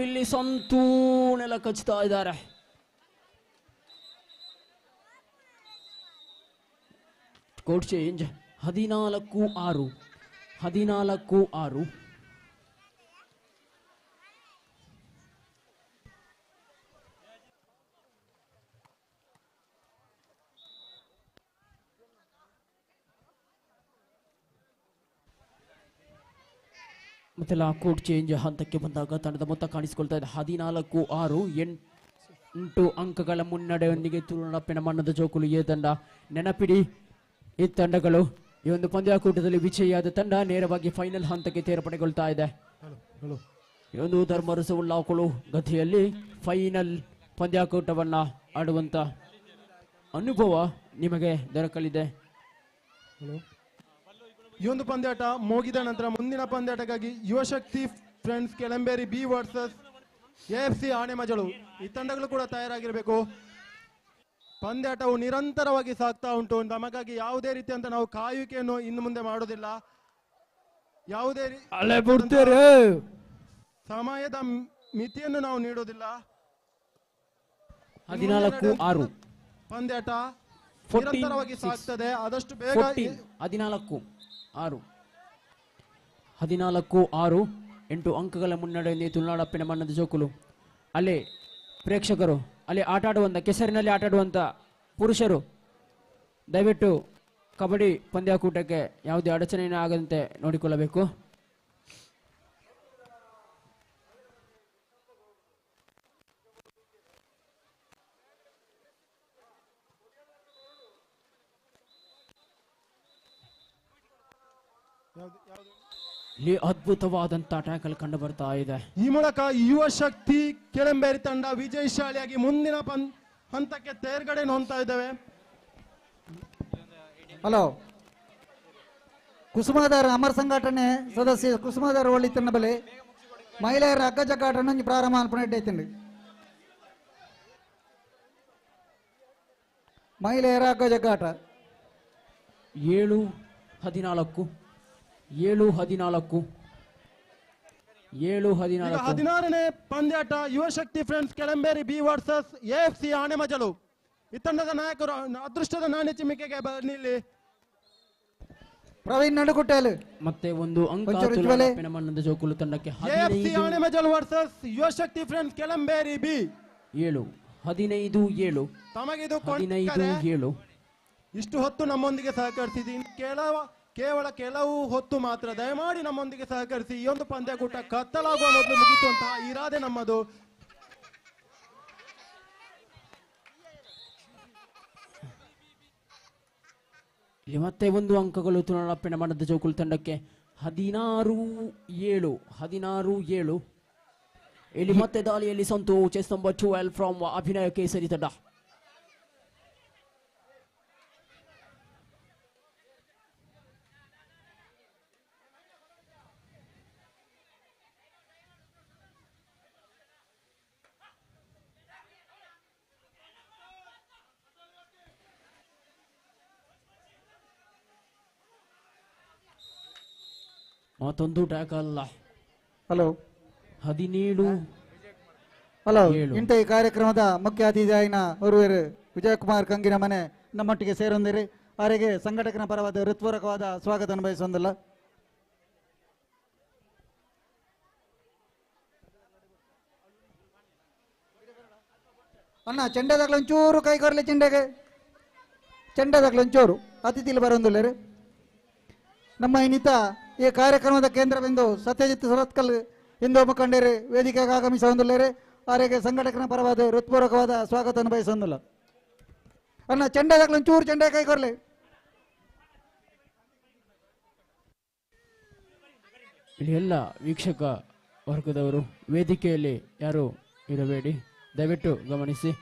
S1: ಇಲ್ಲಿ ಸಂತೂನೆಲ್ಲ ಕಚ್ತಾ ಇದ್ದಾರೆ. Code change. 14-6. ಮತ್ತೆಲ್ಲ ಕೋಡ್ ಚೇಂಜ್ ಹಂತಕ್ಕೆ ಬಂದಾಗ ತಂಡದ ಮೊತ್ತ ಕಾಣಿಸಿಕೊಳ್ತಾ ಇದೆ 14-6. 8 ಅಂಕಗಳ ಮುನ್ನಡೆಯೊಂದಿಗೆ ತುಳುನಾಡಪ್ಪಿನ ಮಣ್ಣದ ಜೋಕುಲು ಎ ತಂಡ. ನೆನಪಿಡಿ, ಈ ತಂಡಗಳು ಈ ಒಂದು ಪಂದ್ಯಾಕೂಟದಲ್ಲಿ ವಿಜಯಿಯಾದ ತಂಡ ನೇರವಾಗಿ ಫೈನಲ್ ಹಂತಕ್ಕೆ ಸೇರ್ಪಡೆಗೊಳ್ತಾ ಇದೆ. ಈ ಒಂದು ಧರ್ಮರಸವುಳ್ಳಾಕಳು ಗತಿಯಲ್ಲಿ ಫೈನಲ್ ಪಂದ್ಯಾಕೂಟವನ್ನ ಆಡುವಂತ ಅನುಭವ ನಿಮಗೆ ದೊರಕಲಿದೆ.
S3: ಈ ಒಂದು ಪಂದ್ಯಾಟ ಮುಗಿದ ನಂತರ ಮುಂದಿನ ಪಂದ್ಯಾಟಕ್ಕಾಗಿ ಯುವಶಕ್ತಿ friends Kelamberi B versus AFC ಆನೆಮಜಲು ಈ ತಂಡಗಳು ಕೂಡ ತಯಾರಾಗಿರಬೇಕು. ಪಂದ್ಯಾಟವು ನಿರಂತರವಾಗಿ ಸಾಗ್ತಾ ಉಂಟು. ನಮಗಾಗಿ ಯಾವುದೇ ರೀತಿಯಂತ ನಾವು ಕಾಯುವಿಕೆಯನ್ನು ಇನ್ನು ಮುಂದೆ ಮಾಡುವುದಿಲ್ಲ. ಯಾವುದೇ ಸಮಯದ ಮಿತಿಯನ್ನು ನಾವು ನೀಡುವುದಿಲ್ಲ.
S1: 14-6
S3: ಪಂದ್ಯಾಟ ನಿರಂತರವಾಗಿ ಸಾಗ್ತದೆ. ಆದಷ್ಟು ಬೇಗ
S1: 14-6 8 ಅಂಕಗಳ ಮುನ್ನಡೆಯಲ್ಲಿ ತುಳುನಾಡಪ್ಪಿನ ಮಣ್ಣದ ಜೋಕುಲು. ಅಲ್ಲಿ ಪ್ರೇಕ್ಷಕರು, ಅಲ್ಲಿ ಆಟಾಡುವಂಥ ಕೆಸರಿನಲ್ಲಿ ಆಟಾಡುವಂಥ ಪುರುಷರು ದಯವಿಟ್ಟು ಕಬಡ್ಡಿ ಪಂದ್ಯಾಕೂಟಕ್ಕೆ ಯಾವುದೇ ಅಡಚಣೆಯನ್ನು ಆಗದಂತೆ ನೋಡಿಕೊಳ್ಳಬೇಕು. ಇಲ್ಲಿ ಅದ್ಭುತವಾದಂತ ಟ್ಯಾಕಲ್ ಕಂಡು ಬರ್ತಾ ಇದೆ.
S3: ಈ ಮೂಲಕ ಯುವ ಶಕ್ತಿ ಕೆಳಂಬೇರಿ ತಂಡ ವಿಜಯಶಾಲಿಯಾಗಿ ಮುಂದಿನ ಹಂತಕ್ಕೆ ತೇರ್ಗಡೆ ಹೊಂದ್ತಾ ಇದ್ದೇವೆ.
S2: ಹಲೋ, ಕುಸುಮಾಧಾರ ಅಮರ ಸಂಘಟನೆ ಸದಸ್ಯ ಕುಸುಮಾಧಾರ ಒಳ್ಳಿ ತನ್ನ ಬಲೆ ಮಹಿಳೆಯರ ಹಗ್ಗ ಜಗ್ಗಾಟ ಪ್ರಾರಂಭ ಅನ್ಪಣೆಟ್ಟೈತಂడి. ಮಹಿಳೆಯರ ಹಗ್ಗ ಜಗ್ಗಾಟ
S1: 7-14
S3: 16ನೇ ಪಂದ್ಯಾಟ Yuvashakti friends Kelamberi B versus AFC ಆನೆಮಜಲು. ಈ ತಂಡದ ನಾಯಕರು ಅದೃಷ್ಟದ ನಾಣ್ಯ ಚಿಮ್ಮಿಕೆಗೆ ಬನ್ನಿಲ್ಲಿ.
S2: ಪ್ರವೀಣ್ ನಡುಗುಟ್ಟೆಲು
S1: ಮತ್ತೆ ಒಂದು ಅಂಕ ತುಳುನಾಡಪ್ಪಿನ ಮಣ್ಣದ ಜೋಕುಲು ತಂಡಕ್ಕೆ.
S3: AFC Anemajalu versus Yuvashakti friends Kelamberi B
S1: 15-7
S3: ತಮಗಿದು
S1: 15-7.
S3: ಇಷ್ಟು ಹೊತ್ತು ನಮ್ಮೊಂದಿಗೆ ಸಹಕರಿಸಿದ್ದೀನಿ. ಕೇವಲ ಕೆಲವು ಹೊತ್ತು ಮಾತ್ರ ದಯಮಾಡಿ ನಮ್ಮೊಂದಿಗೆ ಸಹಕರಿಸಿ. ಈ ಒಂದು ಪಂದ್ಯಕೂಟ ಕತ್ತಲಾಗುವ ಮೊದಲು ಮುಗಿಸುವಂತಹ ಇರಾದೆ ನಮ್ಮದು.
S1: ಇಲ್ಲಿ ಮತ್ತೆ ಒಂದು ಅಂಕಗಳು ತುಳುನಾಡಪ್ಪಿನ ಮಣ್ಣದ ಜೋಕುಲು ತಂಡಕ್ಕೆ. 16-7. ಇಲ್ಲಿ ಮತ್ತೆ ದಾಳಿಯಲ್ಲಿ ಸಂತು ಚೆಸ್ ನಂಬರ್ 12 ಫ್ರಮ್ ಅಭಿನಯ ಕೇಸರಿ ತಂಡ. ಮತ್ತೊಂದು ಟ್ಯಾಕಲ್.
S2: ಹಲೋ
S1: 17.
S2: ಹಲೋ, ಇಂಥ ಈ ಕಾರ್ಯಕ್ರಮದ ಮುಖ್ಯ ಅತಿಥಿಯಾಯಿನ ಒರುವರು ವಿಜಯಕುಮಾರ್ ಕಂಗಿನ ಮನೆ ನಮ್ಮೊಟ್ಟಿಗೆ ಸೇರೊಂದಿರಿ. ಅವರಿಗೆ ಸಂಘಟಕನ ಪರವಾದ ಹೃತ್ಪೂರ್ವಕವಾದ ಸ್ವಾಗತ ಅನುಭವಿಸೊಂದಿಲ್ಲ. ಅಣ್ಣ ಚೆಂಡದಾಗ್ಲ ಒಂಚೂರು ಕೈ ಕೊರ್ಲಿ. ಚೆಂಡದಾಗ್ಲ ಒಂಚೂರು ಅತಿಥಿಲಿ ಬರೊಂದಿಲ್ಲ. ನಮ್ಮ ಇನ್ನಿತ ಈ ಕಾರ್ಯಕ್ರಮದ ಕೇಂದ್ರ ಬಿಂದು ಸತ್ಯಜಿತ್ ಸುರತ್ಕಲ್ ಹಿಂದೂ ಮುಖಂಡರು ವೇದಿಕೆಗೆ ಆಗಮಿಸೊಂದಿಲ್ಲರೆ. ಅವರಿಗೆ ಸಂಘಟಕನ ಪರವಾದ ಹೃತ್ಪೂರ್ವಕವಾದ ಸ್ವಾಗತ ಅನುಭವಿಸೊಂದಿಲ್ಲ. ಅಣ್ಣ ಚೆಂಡದಾಗ್ಲ ಒಂಚೂರು ಚೆಂಡ ಕೈ ಕೊರ್ಲಿ.
S1: ಇಲ್ಲಿ ಎಲ್ಲ ವೀಕ್ಷಕ ವರ್ಗದವರು ವೇದಿಕೆಯಲ್ಲಿ ಯಾರು ಇರಬೇಡಿ, ದಯವಿಟ್ಟು ಗಮನಿಸಿ.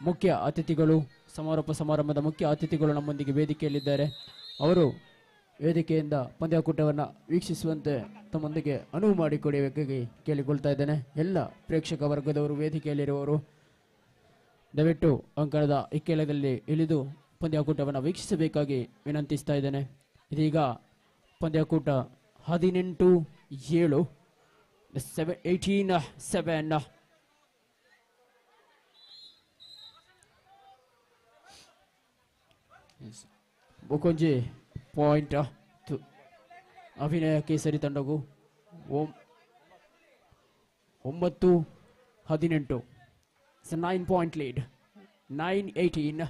S1: ಮುಖ್ಯ ಅತಿಥಿಗಳು, ಸಮಾರೋಪ ಸಮಾರಂಭದ ಮುಖ್ಯ ಅತಿಥಿಗಳು ನಮ್ಮೊಂದಿಗೆ ವೇದಿಕೆಯಲ್ಲಿದ್ದಾರೆ. ಅವರು ವೇದಿಕೆಯಿಂದ ಪಂದ್ಯಾಕೂಟವನ್ನು ವೀಕ್ಷಿಸುವಂತೆ ತಮ್ಮೊಂದಿಗೆ ಅನುವು ಮಾಡಿಕೊಡಬೇಕಾಗಿ ಕೇಳಿಕೊಳ್ತಾ ಇದ್ದೇನೆ. ಎಲ್ಲ ಪ್ರೇಕ್ಷಕ ವರ್ಗದವರು ವೇದಿಕೆಯಲ್ಲಿರುವವರು ದಯವಿಟ್ಟು ಅಂಕಣದ ಇಕ್ಕೆಲದಲ್ಲಿ ಇಳಿದು ಪಂದ್ಯಾಕೂಟವನ್ನು ವೀಕ್ಷಿಸಬೇಕಾಗಿ ವಿನಂತಿಸ್ತಾ ಇದ್ದೇನೆ. ಇದೀಗ ಪಂದ್ಯಾಕೂಟ 18-7 18-7 ಬೊಕೊಂಜಿ ಪಾಯಿಂಟ್ ಅಭಿನಯ ಕೇಸರಿ ತಂಡವು 9-18. 9 point lead. 9-18.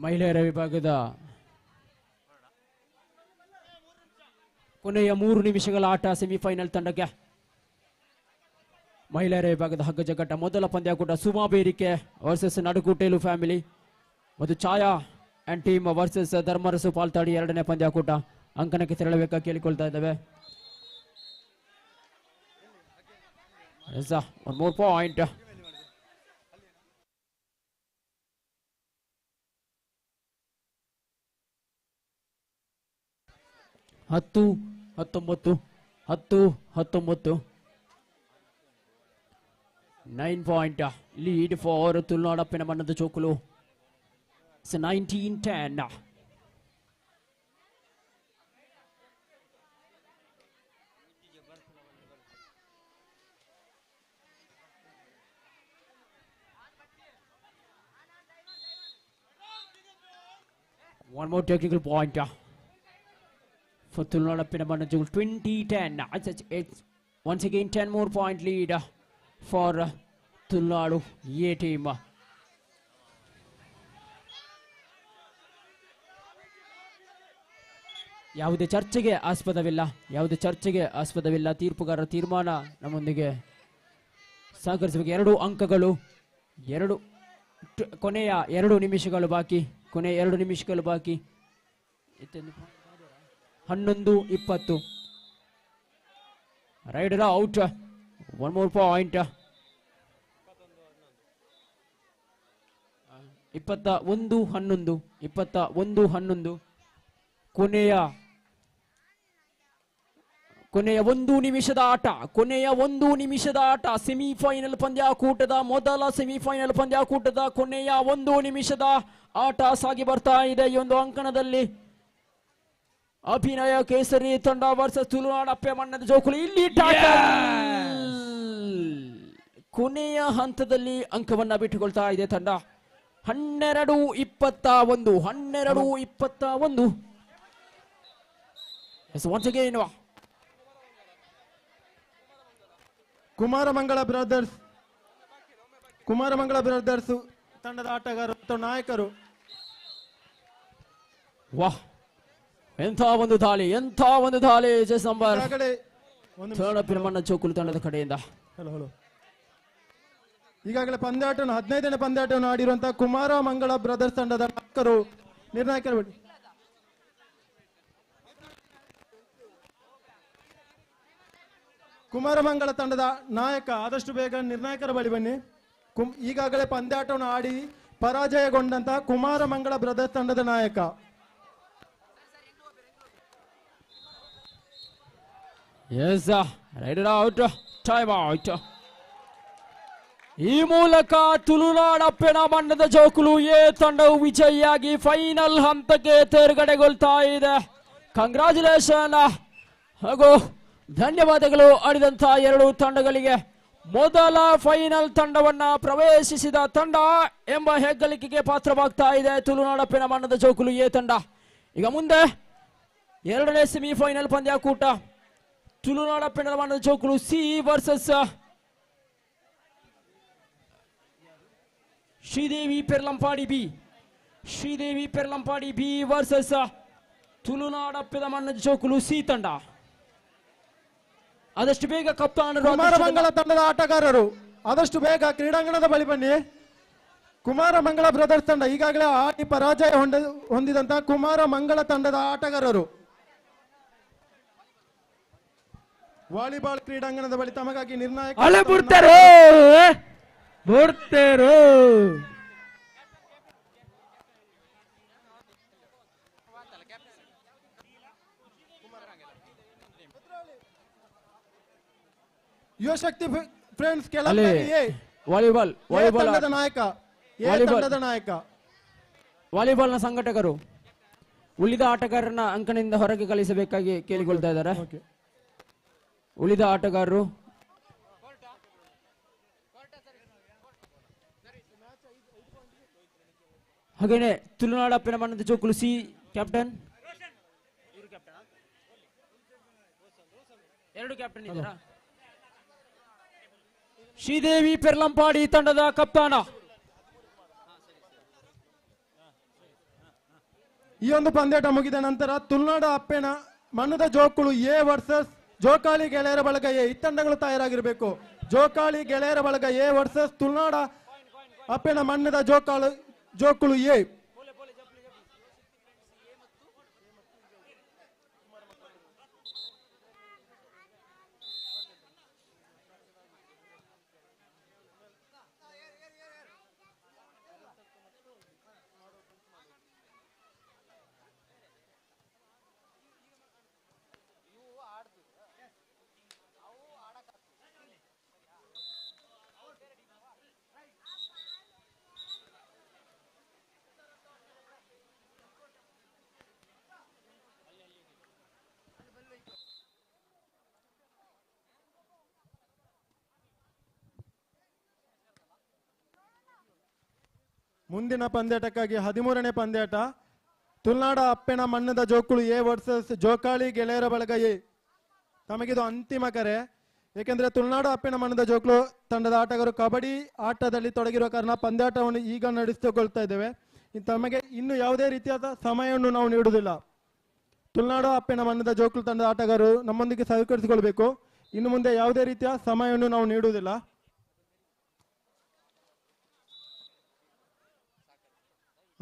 S1: ಮಹಿಳೆಯರ ವಿಭಾಗದ ಕೊನೆಯ 3 ನಿಮಿಷಗಳ ಆಟ ಸೆಮಿಫೈನಲ್ ತಂಡಕ್ಕೆ. ಮಹಿಳೆಯರ ವಿಭಾಗದ ಹಗ್ಗ ಜಗ್ಗಾಟ ಮೊದಲ ಪಂದ್ಯಾಕೂಟ ಸುಮಾ ಬೇರಿಕೆ ವರ್ಸಸ್ ನಡುಕುಟೇಲು ಫ್ಯಾಮಿಲಿ ಮತ್ತು Chaya and team versus Dharmarasu Paltadi ಎರಡನೇ ಪಂದ್ಯಾಕೂಟ. ಅಂಕಣಕ್ಕೆ ತೆರಳಬೇಕಾಗಿ ಕೇಳಿಕೊಳ್ತಾ ಇದ್ದೇವೆ. One more point. ಹತ್ತು 9 ಪಾಯಿಂಟ್ ಲೀಡ್ ಫಾರ್ ತುಳುನಾಡಪ್ಪನ ಮಣ್ಣದ ಜೋಕುಲು. 19-10. One more technical point for Tulunadappina Mannada Jokulu. 20-10. It's once again 10 more point lead for Tulunadu A team. ಯಾವುದೇ ಚರ್ಚೆಗೆ ಆಸ್ಪದವಿಲ್ಲ. ತೀರ್ಪುಗಾರರ ತೀರ್ಮಾನ ನಮ್ಮೊಂದಿಗೆ ಸಹಕರಿಸಬೇಕು. 2 ಅಂಕಗಳು, ಕೊನೆಯ 2 ನಿಮಿಷಗಳು ಬಾಕಿ. 11-20. Rider out. 1 more point. 21-11. ಕೊನೆಯ 1 ನಿಮಿಷದ ಆಟ. ಸೆಮಿಫೈನಲ್ ಪಂದ್ಯಾಕೂಟದ ಮೊದಲ ಸೆಮಿಫೈನಲ್ ಪಂದ್ಯಾಕೂಟದ ಕೊನೆಯ 1 ನಿಮಿಷದ ಆಟ ಸಾಗಿ ಬರ್ತಾ ಇದೆ. ಈ ಒಂದು ಅಂಕಣದಲ್ಲಿ ಅಭಿನಯ ಕೇಸರಿ ತಂಡ ವರ್ಸಸ್ ತುಳುನಾಡಪ್ಪೆ ಮಣ್ಣದ ಜೋಕುಲು. ಇಲ್ಲಿ ಕೊನೆಯ ಹಂತದಲ್ಲಿ ಅಂಕವನ್ನ ಬಿಟ್ಟುಕೊಳ್ತಾ ಇದೆ ತಂಡ. 12-21. Once again,
S3: ಕುಮಾರಮಂಗಳ ಬ್ರದರ್ಸ್ ತಂಡದ ಆಟಗಾರರು ಮತ್ತು ನಾಯಕರು.
S1: ವಾಹ್, ಎಂಥ ಒಂದು ದಾಳಿ ಜಯಸಂಬರ್ ತುಳುನಾಡಪ್ಪನ ಮಣ್ಣದ ಜೋಕುಲು ತಂಡದ ಕಡೆಯಿಂದ.
S3: ಈಗಾಗಲೇ 15ನೇ ಪಂದ್ಯಾಟವನ್ನು ಆಡಿರುವಂತಹ ಕುಮಾರಮಂಗಳ ಬ್ರದರ್ಸ್ ತಂಡದ ನಾಯಕರು ನಿರ್ಣಾಯಕರು. ಕುಮಾರಮಂಗಳ ತಂಡದ ನಾಯಕ ಆದಷ್ಟು ಬೇಗ ನಿರ್ಣಾಯಕರ ಬಳಿ ಬನ್ನಿ. ಈಗಾಗಲೇ ಪಂದ್ಯಾಟವನ್ನು ಆಡಿ ಪರಾಜಯಗೊಂಡಂತಹ ಕುಮಾರಮಂಗಳ ಬ್ರದರ್ಸ್ ತಂಡದ ನಾಯಕ.
S1: ಈ ಮೂಲಕ ತುಳುನಾಡಪ್ಪನ ಮಣ್ಣದ ಜೋಕುಲು ಎ ತಂಡವು ವಿಜಯಿಯಾಗಿ ಫೈನಲ್ ಹಂತಕ್ಕೆ ತೇರ್ಗಡೆಗೊಳ್ತಾ ಇದೆ. ಕಂಗ್ರಾಚುಲೇಷನ್ ಹಾಗೂ ಧನ್ಯವಾದಗಳು ಆಡಿದಂತಹ 2 ತಂಡಗಳಿಗೆ. ಮೊದಲ ಫೈನಲ್ ತಂಡವನ್ನ ಪ್ರವೇಶಿಸಿದ ತಂಡ ಎಂಬ ಹೆಗ್ಗಳಿಕೆಗೆ ಪಾತ್ರವಾಗ್ತಾ ಇದೆ ತುಳುನಾಡಪ್ಪನ ಮಣ್ಣದ ಜೋಕುಲು ಎ ತಂಡ. ಈಗ ಮುಂದೆ 2ನೇ ಸೆಮಿಫೈನಲ್ ಪಂದ್ಯಾಕೂಟ ತುಳುನಾಡಪ್ಪನ ಮಣ್ಣದ ಜೋಕುಲು C versus Sridevi Perlampadi B versus ತುಳುನಾಡಪ್ಪನ ಮಣ್ಣದ ಜೋಕುಲು ಸಿ ತಂಡ. ಆದಷ್ಟು ಬೇಗ ಕಪ್ತಾನರು
S3: ಕುಮಾರಮಂಗಳ ತಂಡದ ಆಟಗಾರರು ಆದಷ್ಟು ಬೇಗ ಕ್ರೀಡಾಂಗಣದ ಬಳಿ ಬನ್ನಿ. ಕುಮಾರಮಂಗಳ ಬ್ರದರ್ಸ್ ತಂಡ ಈಗಾಗಲೇ ಆಡಿ ಪರಾಜಯ ಹೊಂದಿದಂತಹ ಕುಮಾರಮಂಗಳ ತಂಡದ ಆಟಗಾರರು ವಾಲಿಬಾಲ್ ಕ್ರೀಡಾಂಗಣದ ಬಳಿ ತಮಗಾಗಿ ನಿರ್ಣಾಯಕ ಯುವಶಕ್ತಿ ಫ್ರೆಂಡ್ಸ್
S1: ವಾಲಿಬಾಲ್ನ ಸಂಘಟಕರು ಉಳಿದ ಆಟಗಾರರನ್ನ ಅಂಕಣದಿಂದ ಹೊರಗೆ ಕಳಿಸಬೇಕಾಗಿ ಕೇಳಿಕೊಳ್ತಾ ಇದ್ದಾರೆ. ಉಳಿದ ಆಟಗಾರರು ಹಾಗೇನೆ ತುಳುನಾಡಪ್ಪನ ಮಣ್ಣದ ಜೋಕುಲು ಸಿ ಕ್ಯಾಪ್ಟನ್ 2 ಕ್ಯಾಪ್ಟನ್ ಇದ್ದಾರಾ? ಶ್ರೀದೇವಿ ಪೆರ್ಲಂಪಾಡಿ ತಂಡದ ಕಪ್ತಾನ
S3: ಈ ಒಂದು ಪಂದ್ಯಾಟ ಮುಗಿದ ನಂತರ ತುಳುನಾಡ ಅಪ್ಪೆನ ಮಣ್ಣದ ಜೋಕುಳು ಎ ವರ್ಸಸ್ ಜೋಕಾಲಿ ಗೆಳೆಯರ ಬಳಗ ಎ ಈ ತಂಡಗಳು ತಯಾರಾಗಿರಬೇಕು. ಜೋಕಾಲಿ ಗೆಳೆಯರ ಬಳಗ ಎ ವರ್ಸಸ್ ತುಳುನಾಡ ಅಪ್ಪೆನ ಮಣ್ಣದ ಜೋಕುಳು ಎ. ಮುಂದಿನ ಪಂದ್ಯಾಟಕ್ಕಾಗಿ 13ನೇ ಪಂದ್ಯಾಟ ತುಳುನಾಡ ಅಪ್ಪೆನ ಮಣ್ಣದ ಜೋಕುಳು ಎ ವರ್ಸಸ್ ಜೋಕಾಲಿ ಗೆಳೆಯರ ಬಳಗ ಎ. ತಮಗಿದು ಅಂತಿಮ ಕರೆ, ಏಕೆಂದರೆ ತುಳುನಾಡ ಅಪ್ಪೆನ ಮಣ್ಣದ ಜೋಕುಳು ತಂಡದ ಆಟಗಾರರು ಕಬಡ್ಡಿ ಆಟದಲ್ಲಿ ತೊಡಗಿರುವ ಕಾರಣ ಪಂದ್ಯಾಟವನ್ನು ಈಗ ನಡೆಸಿಕೊಳ್ತಾ ಇದ್ದೇವೆ. ತಮಗೆ ಇನ್ನು ಯಾವುದೇ ರೀತಿಯಾದ ಸಮಯವನ್ನು ನಾವು ನೀಡುವುದಿಲ್ಲ. ತುಳುನಾಡ ಅಪ್ಪೆನ ಮಣ್ಣದ ಜೋಕುಳು ತಂಡದ ಆಟಗಾರರು ನಮ್ಮೊಂದಿಗೆ ಸಹಕರಿಸಿಕೊಳ್ಬೇಕು. ಇನ್ನು ಮುಂದೆ ಯಾವುದೇ ರೀತಿಯ ಸಮಯವನ್ನು ನಾವು ನೀಡುವುದಿಲ್ಲ.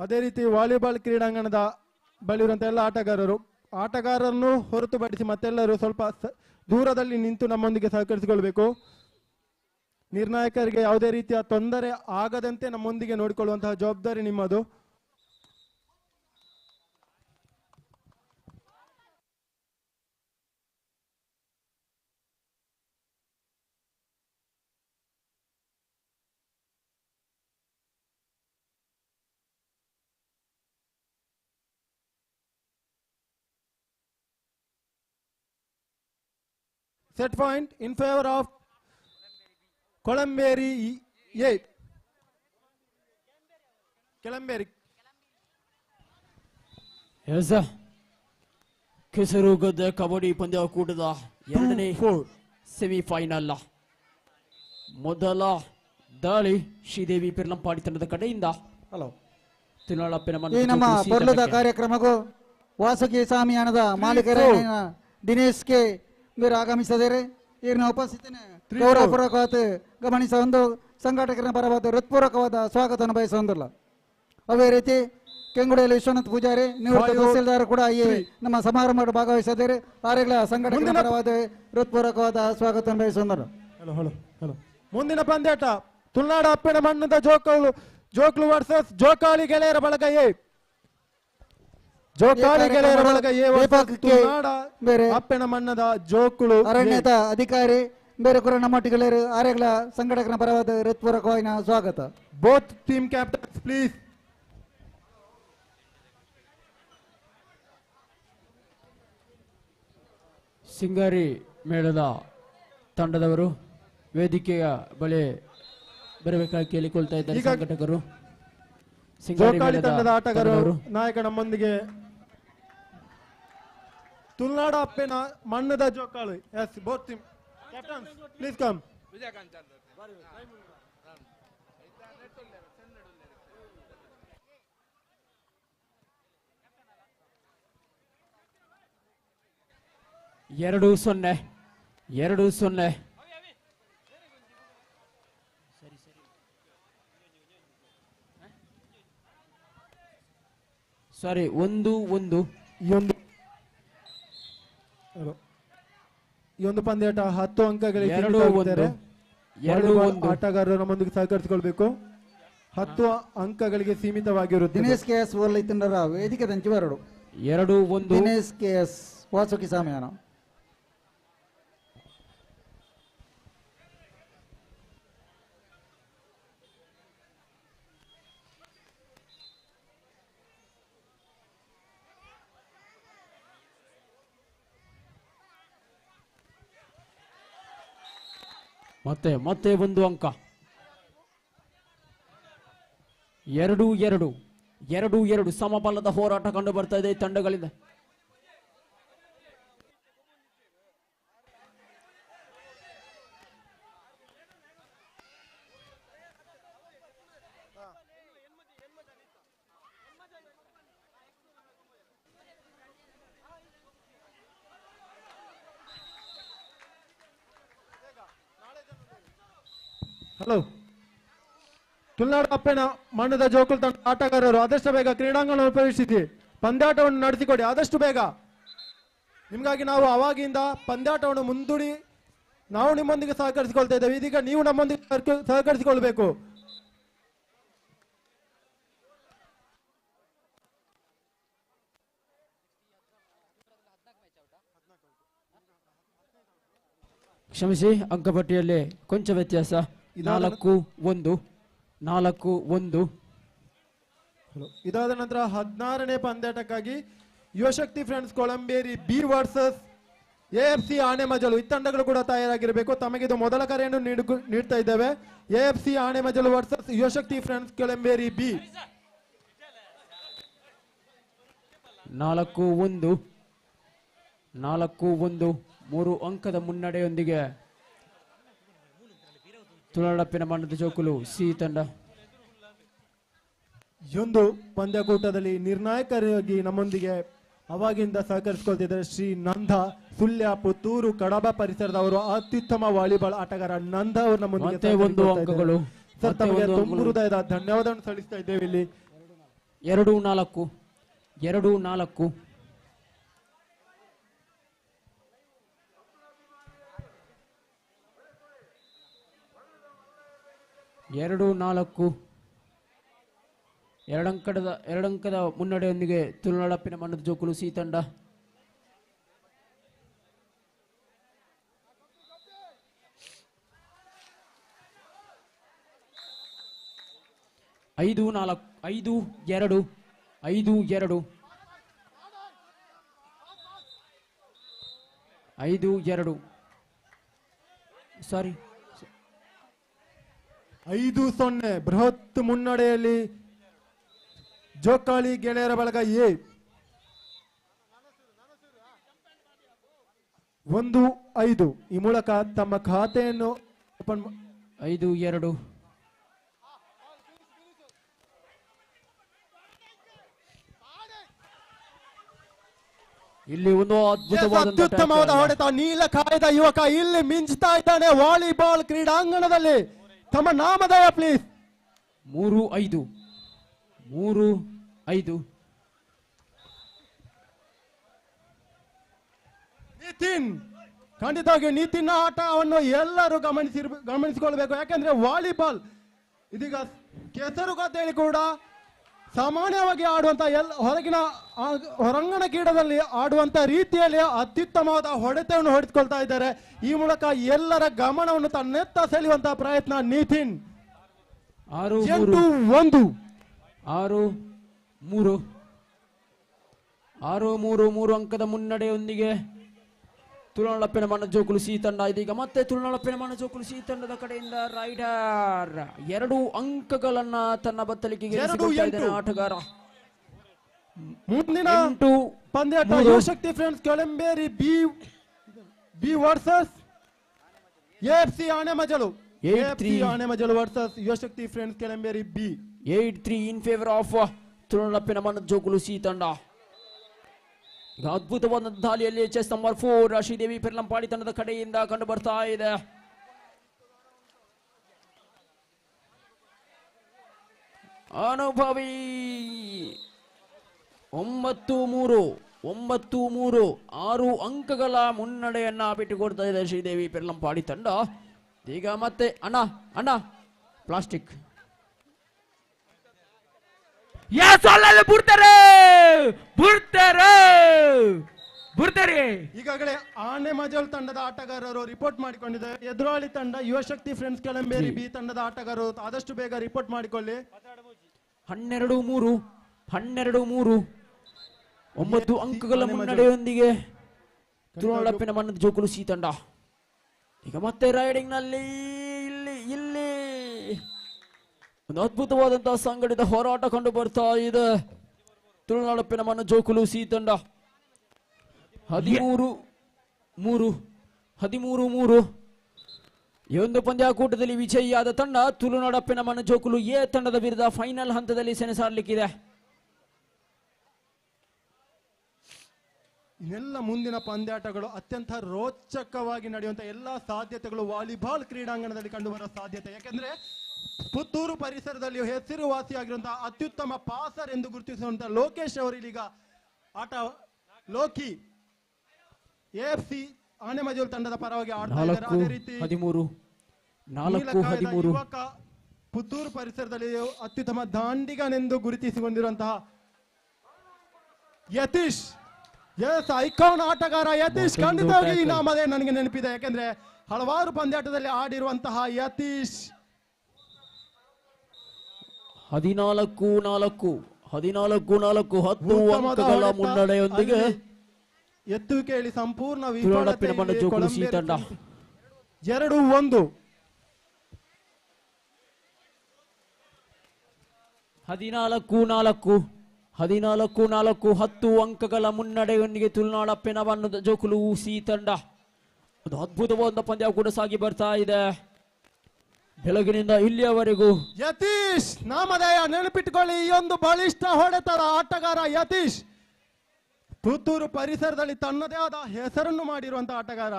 S3: ಅದೇ ರೀತಿ ವಾಲಿಬಾಲ್ ಕ್ರೀಡಾಂಗಣದ ಬಳಿರುವಂತಹ ಎಲ್ಲ ಆಟಗಾರರನ್ನು ಹೊರತುಪಡಿಸಿ ಮತ್ತೆಲ್ಲರೂ ಸ್ವಲ್ಪ ದೂರದಲ್ಲಿ ನಿಂತು ನಮ್ಮೊಂದಿಗೆ ಸಹಕರಿಸಿಕೊಳ್ಬೇಕು. ನಿರ್ಣಾಯಕರಿಗೆ ಯಾವುದೇ ರೀತಿಯ ತೊಂದರೆ ಆಗದಂತೆ ನಮ್ಮೊಂದಿಗೆ ನೋಡಿಕೊಳ್ಳುವಂತಹ ಜವಾಬ್ದಾರಿ ನಿಮ್ಮದು. Set point in favor of Colamberi A. Colamberi.
S1: Yes ಕೆಸರುಗದ್ದೆ ಕಬಡ್ಡಿ ಪಂದ್ಯಾಕೂಟದ 2ನೇ ಸೆಮಿಫೈನಲ್. ಮೊದಲ ದಾಳಿ ಶ್ರೀದೇವಿ ಪಿರ್ಲಂಪಾಡಿ ತಂಡದ ಕಡೆಯಿಂದ.
S2: ಈ ನಮ್ಮ ಪೊರ್ಲದ ಕಾರ್ಯಕ್ರಮಕ್ಕೂ ವಾಸುಕಿ ಸಾಮಿಯಾನದ ಮಾಲೀಕರಾದ ದಿನೇಶ್ ಕೆ మీరు ಆಗಮಿಸಿದರೆ ಈರಿನ ಉಪಸ್ಥಿತಿನೇ ಗೌರವಪೂರ್ವಕವಾದ ಗಮನಿಸ ಒಂದು ಸಂಘಟಕರ ಪರವಾದ ಹೃತ್ಪೂರ್ವಕವಾದ ಸ್ವಾಗತವನ್ನು ಬಯಸುವುದಿಲ್ಲ. ಅದೇ ರೀತಿ ಕೆಂಗುಡಿಯಲ್ಲಿ ವಿಶ್ವನಾಥ್ ಪೂಜಾರಿ ನಿವೃತ್ತ ತಹಸೀಲ್ದಾರ್ ಕೂಡ ಈ ನಮ್ಮ ಸಮಾರಂಭದಲ್ಲಿ ಭಾಗವಹಿಸಿದರೆ ಅವರೆಲ್ಲ ಸಂಘಟಕರ ಪರವಾದ ಹೃತ್ಪೂರ್ವಕವಾದ ಸ್ವಾಗತವನ್ನು ಬಯಸುವುದಿಲ್ಲ.
S3: ಮುಂದಿನ ಪಂದ್ಯಾಟ ತುಳುನಾಡ ಅಪ್ಪೆನ ಮಣ್ಣದ ಜೋಕುಳು ವರ್ಸಸ್ ಜೋಕಾಲಿ ಗೆಳೆಯರ ಬಳಗ ಎ. ಜೋಕಾಲಿ ಗೆಳೆಯರ ಬಳಗ ಎ ತುಳುನಾಡ ಅಪ್ಪೆನ ಮಣ್ಣದ ಜೋಕುಳು
S2: ಅರಣ್ಯದ ಅಧಿಕಾರಿ ಬೇರೆ ಕೂಡ ನಮ್ಮೊಟ್ಟಿಗೆ ಆರೆಗಳ ಸಂಘಟಕರ ಪರವಾದ ಹೃತ್ಪೂರ್ವಕವಾದ ಸ್ವಾಗತ.
S3: Both team captains please.
S1: ಸಿಂಗಾರಿ ಮೇಳದ ತಂಡದವರು ವೇದಿಕೆಯ ಬಳಿ ಬರಬೇಕಾಗಿ ಕೇಳಿಕೊಳ್ತಾ ಇದ್ದಾರೆ ಸಂಘಟಕರು.
S3: ಜೋಕಾಲಿ ತಂಡದ ಆಟಗಾರರು ನಾಯಕ ನಮ್ಮೊಂದಿಗೆ ತುಳುನಾಡ ಅಪ್ಪೆನ ಮಣ್ಣದ ಜೋಕಾಳು. Yes both team captains please come.
S1: ಎರಡು ಸೊನ್ನೆ ಸಾರಿ 1-1.
S3: ಈ ಒಂದು ಪಂದ್ಯಾಟ 10 ಅಂಕಗಳಿಗೆ ಆಟಗಾರರು ನಮ್ಮೊಂದಿಗೆ ಸಹಕರಿಸಿಕೊಳ್ಬೇಕು. 10 ಅಂಕಗಳಿಗೆ ಸೀಮಿತವಾಗಿರುತ್ತೆ.
S2: ದಿನೇಶ್ ಕೆ ಎಸ್ ಓಲೈತಂಡರ ವೇದಿಕೆ ದಂಚಿ ಬರಡು
S1: 2-1.
S2: Dinesh K S Vasuki Shamiana.
S1: ಮತ್ತೆ 1 ಅಂಕ. 2-2 ಸಮಬಲದ ಹೋರಾಟ ಕಂಡು ಬರ್ತಾ ಇದೆ ತಂಡಗಳಿಂದ.
S3: ಹಲೋ, ತುಳುನಾಡು ಅಪ್ಪನ ಮಣ್ಣದ ಜೋಕುಲು ತಂಡ ಆಟಗಾರರು ಆದಷ್ಟು ಬೇಗ ಕ್ರೀಡಾಂಗಣವನ್ನು ಪ್ರವೇಶಿಸಿ ಪಂದ್ಯಾಟವನ್ನು ನಡೆಸಿಕೊಡಿ, ಆದಷ್ಟು ಬೇಗ. ನಿಮಗಾಗಿ ನಾವು ಅವಾಗಿಂದ ಪಂದ್ಯಾಟವನ್ನು ಮುಂದೂಡಿ ನಾವು ನಿಮ್ಮೊಂದಿಗೆ ಸಹಕರಿಸಿಕೊಳ್ತಾ ಇದ್ದೇವೆ. ಇದೀಗ ನೀವು ನಮ್ಮೊಂದಿಗೆ ಸಹಕರಿಸಿಕೊಳ್ಬೇಕು.
S1: ಕ್ಷಮಿಸಿ, ಅಂಕಪಟ್ಟಿಯಲ್ಲಿ ಕೊಂಚ ವ್ಯತ್ಯಾಸ. 4-1 4-1.
S3: ಇದಾದ ನಂತರ 16ನೇ ಪಂದ್ಯಾಟಕ್ಕಾಗಿ ಯುವಶಕ್ತಿ friends Kolamberi B versus AFC ಆನೆಮಜಲು. ಈ ತಂಡಗಳು ಕೂಡ ತಯಾರಾಗಿರಬೇಕು. ತಮಗೆ ಇದು ಮೊದಲ ಕರೆಯನ್ನು ನೀಡ್ತಾ ಇದ್ದೇವೆ. AFC Anemajalu versus Yuvashakti friends Kolamberi B.
S1: 4-1 3 ಅಂಕದ ಮುನ್ನಡೆಯೊಂದಿಗೆ ತುಳುನಾಡಪ್ಪಿನ ಮಣ್ಣದ ಜೋಕುಲು ಸಿ ತಂಡ.
S3: ಈ ಒಂದು ಪಂದ್ಯಕೂಟದಲ್ಲಿ ನಿರ್ಣಾಯಕರಾಗಿ ನಮ್ಮೊಂದಿಗೆ ಅವಾಗಿಂದ ಸಹಕರಿಸಿಕೊಳ್ತಿದ್ದಾರೆ ಶ್ರೀ ನಂದ ಸುಳ್ಯ ಪುತ್ತೂರು ಕಡಬ ಪರಿಸರದವರು. ಅತ್ಯುತ್ತಮ ವಾಲಿಬಾಲ್ ಆಟಗಾರ ನಂದ ಅವರು ನಮ್ಮೊಂದಿಗೆ
S1: ಅಂಕಗಳು.
S3: ಸರ್, ತಮಗೆ ತುಂಬ ಹೃದಯದ ಧನ್ಯವಾದವನ್ನು ಸಲ್ಲಿಸ್ತಾ ಇದ್ದೇವೆ. ಇಲ್ಲಿ
S1: 2-4 2-4 ಎರಡಂಕದ ಮುನ್ನಡೆಯೊಂದಿಗೆ ತುಳುನಾಡಪ್ಪಿನ ಮಣ್ಣದ ಜೋಕುಲು ಸಿ ತಂಡ. 5-2 ಸಾರಿ
S3: 5-0 ಬೃಹತ್ ಮುನ್ನಡೆಯಲ್ಲಿ ಜೋಕಾಲಿ ಗೆಳೆಯರ ಬಳಗ ಎ 1-5 ಈ ಮೂಲಕ ತಮ್ಮ ಖಾತೆಯನ್ನು
S1: 5-2 ಇಲ್ಲಿ ಒಂದು
S3: ಅತ್ಯುತ್ತಮವಾದ ಹೊಡೆತ. ನೀಲ ಕಾಯ್ದ ಯುವಕ ಇಲ್ಲಿ ಮಿಂಚ್ತಾ ಇದ್ದಾನೆ ವಾಲಿಬಾಲ್ ಕ್ರೀಡಾಂಗಣದಲ್ಲಿ. ತಮ್ಮ ನಾಮಧೇಯ ಪ್ಲೀಸ್.
S1: 3-5
S3: ನಿತಿನ್, ಖಂಡಿತವಾಗಿ ನಿತಿನ್ ಆಟವನ್ನು ಎಲ್ಲರೂ ಗಮನಿಸಿಕೊಳ್ಬೇಕು. ಯಾಕೆಂದ್ರೆ ವಾಲಿಬಾಲ್ ಇದೀಗ ಕೆಸರುಗದ್ದೆಯಲ್ಲಿ ಕೂಡ ಸಾಮಾನ್ಯವಾಗಿ ಆಡುವಂತ ಹೊರಾಂಗಣ ಕ್ರೀಡಾದಲ್ಲಿ ಆಡುವಂತ ರೀತಿಯಲ್ಲಿ ಅತ್ಯುತ್ತಮವಾದ ಹೊಡೆತವನ್ನು ಹೊಡೆದುಕೊಳ್ತಾ ಇದ್ದಾರೆ. ಈ ಮೂಲಕ ಎಲ್ಲರ ಗಮನವನ್ನು ತನ್ನೆತ್ತ ಸೆಳೆಯುವಂತಹ ಪ್ರಯತ್ನ ನಿತಿನ್.
S1: 6-3 ಅಂಕದ ಮುನ್ನಡೆಯೊಂದಿಗೆ ತುಳುನಾಡಪ್ಪಿನ ಮಣ್ಣದ ಜೋಕುಲು ಸಿ ತಂಡ. ಇದೀಗ ಮತ್ತೆ ತುಳುನಾಡಪ್ಪಿನ ಮಣ್ಣದ ಜೋಕುಲು ಸಿ ತಂಡದ ಕಡೆಯಿಂದ ರೈಡರ್ 2 ಅಂಕಗಳನ್ನ ತನ್ನ ಬತ್ತಲಿಕೆಗೆ ಆಟಗಾರ.
S3: ಮುಂದಿನ ಪಂದ್ಯಾಟ Yuvashakti friends Kolamberi B versus AFC Anemajalu. AFC Anemajalu versus Yuvashakti friends Kolamberi B.
S1: 8-3 in favour of ತುಳುನಾಡಪ್ಪಿನ ಮಣ್ಣದ ಜೋಕುಲು ಸಿ ತಂಡ. ಈಗ ಅದ್ಭುತವಾದ ದಾಳಿಯಲ್ಲಿ ಚೆಸ್ ನಂಬರ್ 4 ಶ್ರೀದೇವಿ ಪೆರ್ಲಂಪಾಡಿ ತಂಡದ ಕಡೆಯಿಂದ ಕಂಡು ಬರ್ತಾ ಇದೆ. ಅನುಭವಿ 9-3 6 ಅಂಕಗಳ ಮುನ್ನಡೆಯನ್ನ ಬಿಟ್ಟುಕೊಡ್ತಾ ಇದೆ ಶ್ರೀದೇವಿ ಪೆರ್ಲಂಪಾಡಿ ತಂಡ. ಈಗ ಮತ್ತೆ ಅಣ್ಣ ಪ್ಲಾಸ್ಟಿಕ್
S3: ಈಗಾಗಲೇ ಆನೆಮಜಲ್ ತಂಡದ ಆಟಗಾರರು ರಿಪೋರ್ಟ್ ಮಾಡಿಕೊಂಡಿದ್ದಾರೆ. ಎದುರಾಳಿ ತಂಡ ಯುವಶಕ್ತಿ ಫ್ರೆಂಡ್ಸ್ ಕೊಳಂಬೇರಿ ಬಿ ತಂಡದ ಆಟಗಾರರು ಆದಷ್ಟು ಬೇಗ ರಿಪೋರ್ಟ್ ಮಾಡಿಕೊಳ್ಳಿ.
S1: 12-3 9 ಅಂಕಗಳ ಮುನ್ನಡೆಯೊಂದಿಗೆ ತುಳುನಾಡಪ್ಪಿನ ಮಣ್ಣದ ಜೋಕುಲು ಸಿ ತಂಡ. ಈಗ ಮತ್ತೆ ರೈಡಿಂಗ್ ನಲ್ಲಿ ಇಲ್ಲಿ ಒಂದು ಅದ್ಭುತವಾದಂತಹ ಸಂಘಟಿತ ಹೋರಾಟ ಕಂಡು ಬರ್ತಾ ಇದೆ ತುಳುನಾಡಪ್ಪಿನ ಮಣ್ಣದ ಜೋಕುಲು ಸಿ ತಂಡ. 13-3 ಈ ಒಂದು ಪಂದ್ಯಾಕೂಟದಲ್ಲಿ ವಿಜಯಿಯಾದ ತಂಡ ತುಳುನಾಡಪ್ಪಿನ ಮಣ್ಣದ ಜೋಕುಲು ಎ ತಂಡದ ವಿರುದ್ಧ ಫೈನಲ್ ಹಂತದಲ್ಲಿ ಸೆಣಸಾಡಲಿಕ್ಕಿದೆ.
S3: ಇನ್ನೆಲ್ಲ ಮುಂದಿನ ಪಂದ್ಯಾಟಗಳು ಅತ್ಯಂತ ರೋಚಕವಾಗಿ ನಡೆಯುವಂತ ಎಲ್ಲ ಸಾಧ್ಯತೆಗಳು ವಾಲಿಬಾಲ್ ಕ್ರೀಡಾಂಗಣದಲ್ಲಿ ಕಂಡುಬರುವ ಸಾಧ್ಯತೆ. ಯಾಕೆಂದ್ರೆ ಪುತ್ತೂರು ಪರಿಸರದಲ್ಲಿ ಹೆಸರುವಾಸಿಯಾಗಿರುವಂತಹ ಅತ್ಯುತ್ತಮ ಪಾಸರ್ ಎಂದು ಗುರುತಿಸುವಂತಹ ಲೋಕೇಶ್ ಅವರು ಈಗ ಆಟ ಲೋಕಿ AFC ಆನೆಮಜೂರು ತಂಡದ ಪರವಾಗಿ ಆಡ್ತಾ ಇದ್ದಾರೆ. ಅದೇ ರೀತಿ
S1: 4-13
S3: ಯುವಕ ಪುತ್ತೂರು ಪರಿಸರದಲ್ಲಿ ಅತ್ಯುತ್ತಮ ದಾಂಡಿಗನೆಂದು ಗುರುತಿಸಿಕೊಂಡಿರುವಂತಹ ಯತೀಶ್, ಎಸ್ ಐಕಾನ್ ಆಟಗಾರ ಯತೀಶ್. ಖಂಡಿತವಾಗಿ ಈ ನಾಮದೇ ನನಗೆ ನೆನಪಿದೆ, ಯಾಕೆಂದ್ರೆ ಹಲವಾರು ಪಂದ್ಯಾಟದಲ್ಲಿ ಆಡಿರುವಂತಹ ಯತೀಶ್.
S1: 14-4 10 ಅಂಕಗಳ ಮುನ್ನಡೆಯೊಂದಿಗೆ
S3: ಎತ್ತುವಿಕೆಯಲ್ಲಿ ಸಂಪೂರ್ಣ
S1: ಜೋಕುಲು ತಂಡ
S3: 2-1
S1: 14-4 10 ಅಂಕಗಳ ಮುನ್ನಡೆಯೊಂದಿಗೆ ತುಳುನಾಡ ಪೆನವಣ್ಣದ ಜೋಕುಲು ಸಿ ತಂಡ. ಒಂದು ಅದ್ಭುತವಾದ ಪಂದ್ಯ ಕೂಡ ಸಾಗಿ ಬರ್ತಾ ಇದೆ ಬೆಳಗಿನಿಂದ ಇಲ್ಲಿಯವರೆಗೂ.
S3: ಯತೀಶ್ ನಾಮಧೇಯ ನೆನಪಿಟ್ಟುಕೊಳ್ಳಿ, ಈ ಒಂದು ಬಲಿಷ್ಠ ಹೊಡೆತದ ಆಟಗಾರ ಯತೀಶ್. ಪುತ್ತೂರು ಪರಿಸರದಲ್ಲಿ ತನ್ನದೇ ಆದ ಹೆಸರನ್ನು ಮಾಡಿರುವಂತಹ ಆಟಗಾರ.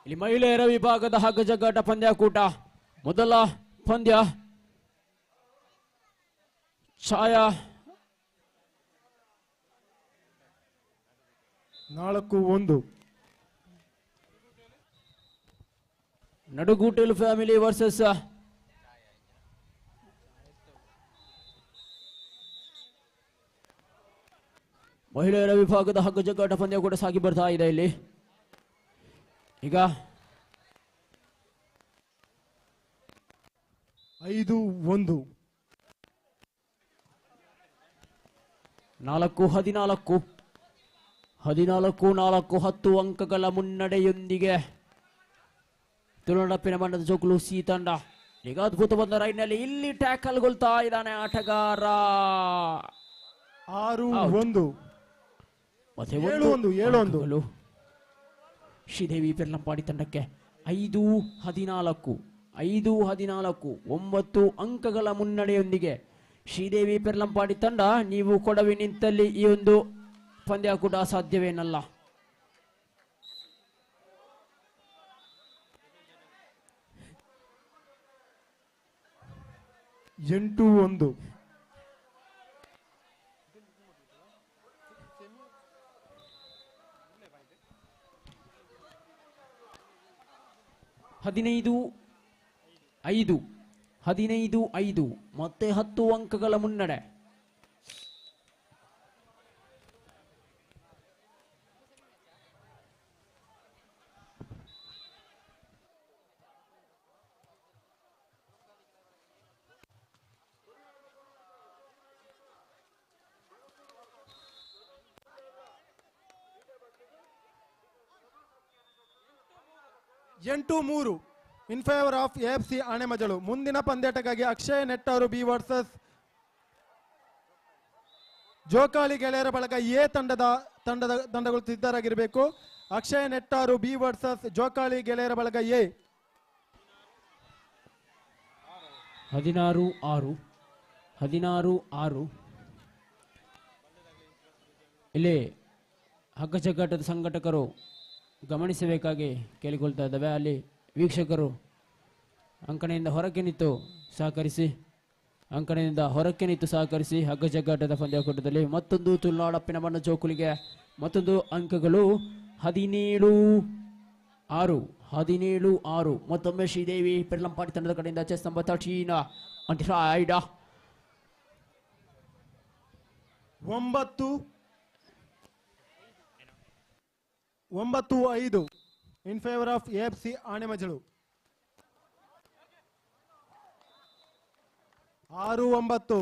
S1: ಇಲ್ಲಿ ಮಹಿಳೆಯರ ವಿಭಾಗದ ಹಗ್ಗಜಗ್ಗಾಟ ಪಂದ್ಯಾಕೂಟ. ಮೊದಲ ಪಂದ್ಯ ಛಾಯಾ
S3: 4-1
S1: ನಡುಗೂಟೆಲು ಫ್ಯಾಮಿಲಿ ವರ್ಸಸ್ ಮಹಿಳೆಯರ ವಿಭಾಗದ ಹಗ್ಗಜಗ್ಗಾಟ ಪಂದ್ಯ ಕೂಡ ಸಾಗಿ ಬರ್ತಾ ಇದೆ. ಇಲ್ಲಿ ಈಗ
S3: 5-1
S1: 14-14 10 ಅಂಕಗಳ ಮುನ್ನಡೆಯೊಂದಿಗೆ ತುಳುನಾಡ ಪೆನವಣ್ಣದ ಜೋಕುಲು ಸಿ ತಂಡ. ಈಗ ಅದ್ಭುತವಾದ ರೈಡ್ನಲ್ಲಿ ಇಲ್ಲಿ ಟ್ಯಾಕಲ್ ಗೊಳ್ತಾ ಇದ್ದಾನೆ ಆಟಗಾರ.
S3: 6-1
S1: ಮತ್ತೆ
S3: 7-1
S1: ಶ್ರೀದೇವಿ ಪೆರ್ಲಂಪಾಡಿ ತಂಡಕ್ಕೆ 5-14 9 ಅಂಕಗಳ ಮುನ್ನಡೆಯೊಂದಿಗೆ ಶ್ರೀದೇವಿ ಪೆರ್ಲಂಪಾಡಿ ತಂಡ. ನೀವು ಕೊಡವಿ ನಿಂತಲ್ಲಿ ಈ ಒಂದು ಪಂದ್ಯ ಕೂಡ ಸಾಧ್ಯವೇನಲ್ಲ.
S3: 8-1
S1: 15-5 ಮತ್ತೆ 10 ಅಂಕಗಳ ಮುನ್ನಡೆ.
S3: ಇನ್ ಫೇವರ್ ಆಫ್ AFC ಆನೆಮಜಲು. ಮುಂದಿನ ಪಂದ್ಯಾಟಕ್ಕಾಗಿ ಅಕ್ಷಯ್ ನೆಟ್ಟಾರು ಬಿ ವರ್ಸಸ್ ಜೋಕಾಲಿ ಗೆಳೆಯರ ಬಳಗ ಎ ತಂಡಗಳು ಸಿದ್ಧರಾಗಿರಬೇಕು. ಅಕ್ಷಯ್ ನೆಟ್ಟಾರು ಬಿ ವರ್ಸಸ್ ಜೋಕಾಲಿ ಗೆಳೆಯರ ಬಳಗ ಎ.
S1: 16-6 ಇಲ್ಲಿ ಹಗ್ಗಜಗ್ಗಾಟದ ಸಂಘಟಕರು ಗಮನಿಸಬೇಕಾಗಿ ಕೇಳಿಕೊಳ್ತಾ ಇದ್ದಾವೆ. ಅಲ್ಲಿ ವೀಕ್ಷಕರು ಅಂಕಣೆಯಿಂದ ಹೊರಕ್ಕೆ ನಿಂತು ಸಹಕರಿಸಿ ಹಗ್ಗಜಗ್ಗಾಟದ ಪಂದ್ಯಾಕೂಟದಲ್ಲಿ ಮತ್ತೊಂದು ತುಳುನಾಡ ಪೆನವಣ್ಣ ಜೋಕುಲಿಗೆ ಮತ್ತೊಂದು ಅಂಕಗಳು. 17-6 ಮತ್ತೊಮ್ಮೆ ಶ್ರೀದೇವಿ ಪೆರ್ಲಂಪಾಡಿ ತಂಡದ ಕಡೆಯಿಂದ chess number 13 ಅಂಟಿರಾಯ್ಡ.
S3: 9-5 in favour of AFC ಆನೆಮಜಲು. 6-9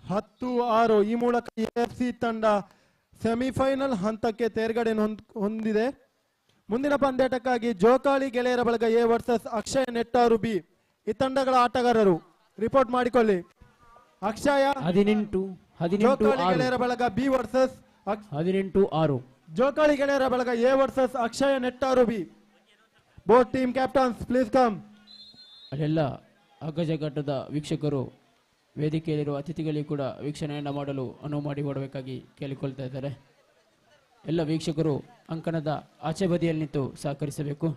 S3: 10-6 ಈ ಮೂಲಕ AFC ತಂಡ ಸೆಮಿಫೈನಲ್ ಹಂತಕ್ಕೆ ತೇರ್ಗಡೆ ಹೊಂದಿದೆ. ಮುಂದಿನ ಪಂದ್ಯಾಟಕ್ಕಾಗಿ ಜೋಕಾಲಿ ಗೆಳೆಯರ ಬಳಗ A versus Akshaya Nettaru B. ಈ ತಂಡಗಳ ಆಟಗಾರರು ರಿಪೋರ್ಟ್ ಮಾಡಿಕೊಳ್ಳಿ. ಅಕ್ಷಯ
S1: 18
S3: ಜೋಕಾಲಿ ಗೆಳೆಯರ ಬಳಗ ಬಿ ವರ್ಸಸ್
S1: 18-6.
S3: ಜೋಕಾಲಿ ಗೆಳೆಯರ ಬಳಗ A versus Akshaya Nettaru B. Both team captains please come.
S1: ಅಲ್ಲೆಲ್ಲ ಅಗ್ಗಜಗ್ಗಾಟದ ವೀಕ್ಷಕರು ವೇದಿಕೆಯಲ್ಲಿರುವ ಅತಿಥಿಗಳಿಗೆ ಕೂಡ ವೀಕ್ಷಣೆಯನ್ನು ಮಾಡಲು ಅನುವು ಮಾಡಿಕೊಡಬೇಕಾಗಿ ಕೇಳಿಕೊಳ್ತಾ ಇದ್ದಾರೆ. ಎಲ್ಲ ವೀಕ್ಷಕರು ಅಂಕಣದ ಆಚೆ ಬದಿಯಲ್ಲಿ ನಿಂತು ಸಹಕರಿಸಬೇಕು.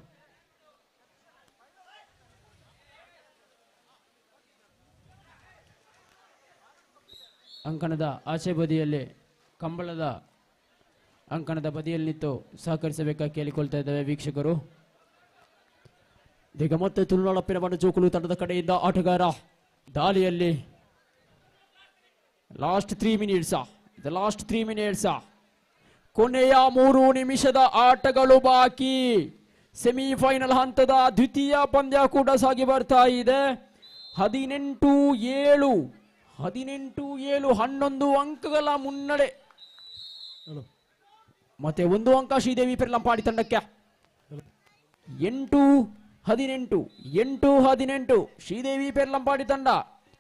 S1: ಅಂಕಣದ ಆಚೆ ಬದಿಯಲ್ಲಿ ಕಂಬಳದ ಅಂಕಣದ ಬದಿಯಲ್ಲಿ ನಿಂತು ಸಹಕರಿಸಬೇಕಾಗಿ ಕೇಳಿಕೊಳ್ತಾ ಇದ್ದೇವೆ ವೀಕ್ಷಕರು. ಈಗ ಮತ್ತೆ ತುಳುನಾಡಪ್ಪಿನ ಬಣ್ಣ ಜೋಕುಲು ತಂಡದ ಕಡೆಯಿಂದ ಆಟಗಾರ ದಾಳಿಯಲ್ಲಿ ಲಾಸ್ಟ್ 3 ಮಿನಿಟ್ಸ್ ಕೊನೆಯ 3 ನಿಮಿಷದ ಆಟಗಳು ಬಾಕಿ. ಸೆಮಿಫೈನಲ್ ಹಂತದ ದ್ವಿತೀಯ ಪಂದ್ಯ ಕೂಡ ಸಾಗಿ ಬರ್ತಾ ಇದೆ. 18-7 11 ಅಂಕಗಳ ಮುನ್ನಡೆ. ಮತ್ತೆ 1 ಅಂಕ ಶ್ರೀದೇವಿ ಪೆರ್ಲಂಪಾಡಿ ತಂಡಕ್ಕೆ. 8-18 ಶ್ರೀದೇವಿ ಪೆರ್ಲಂಪಾಡಿ ತಂಡ.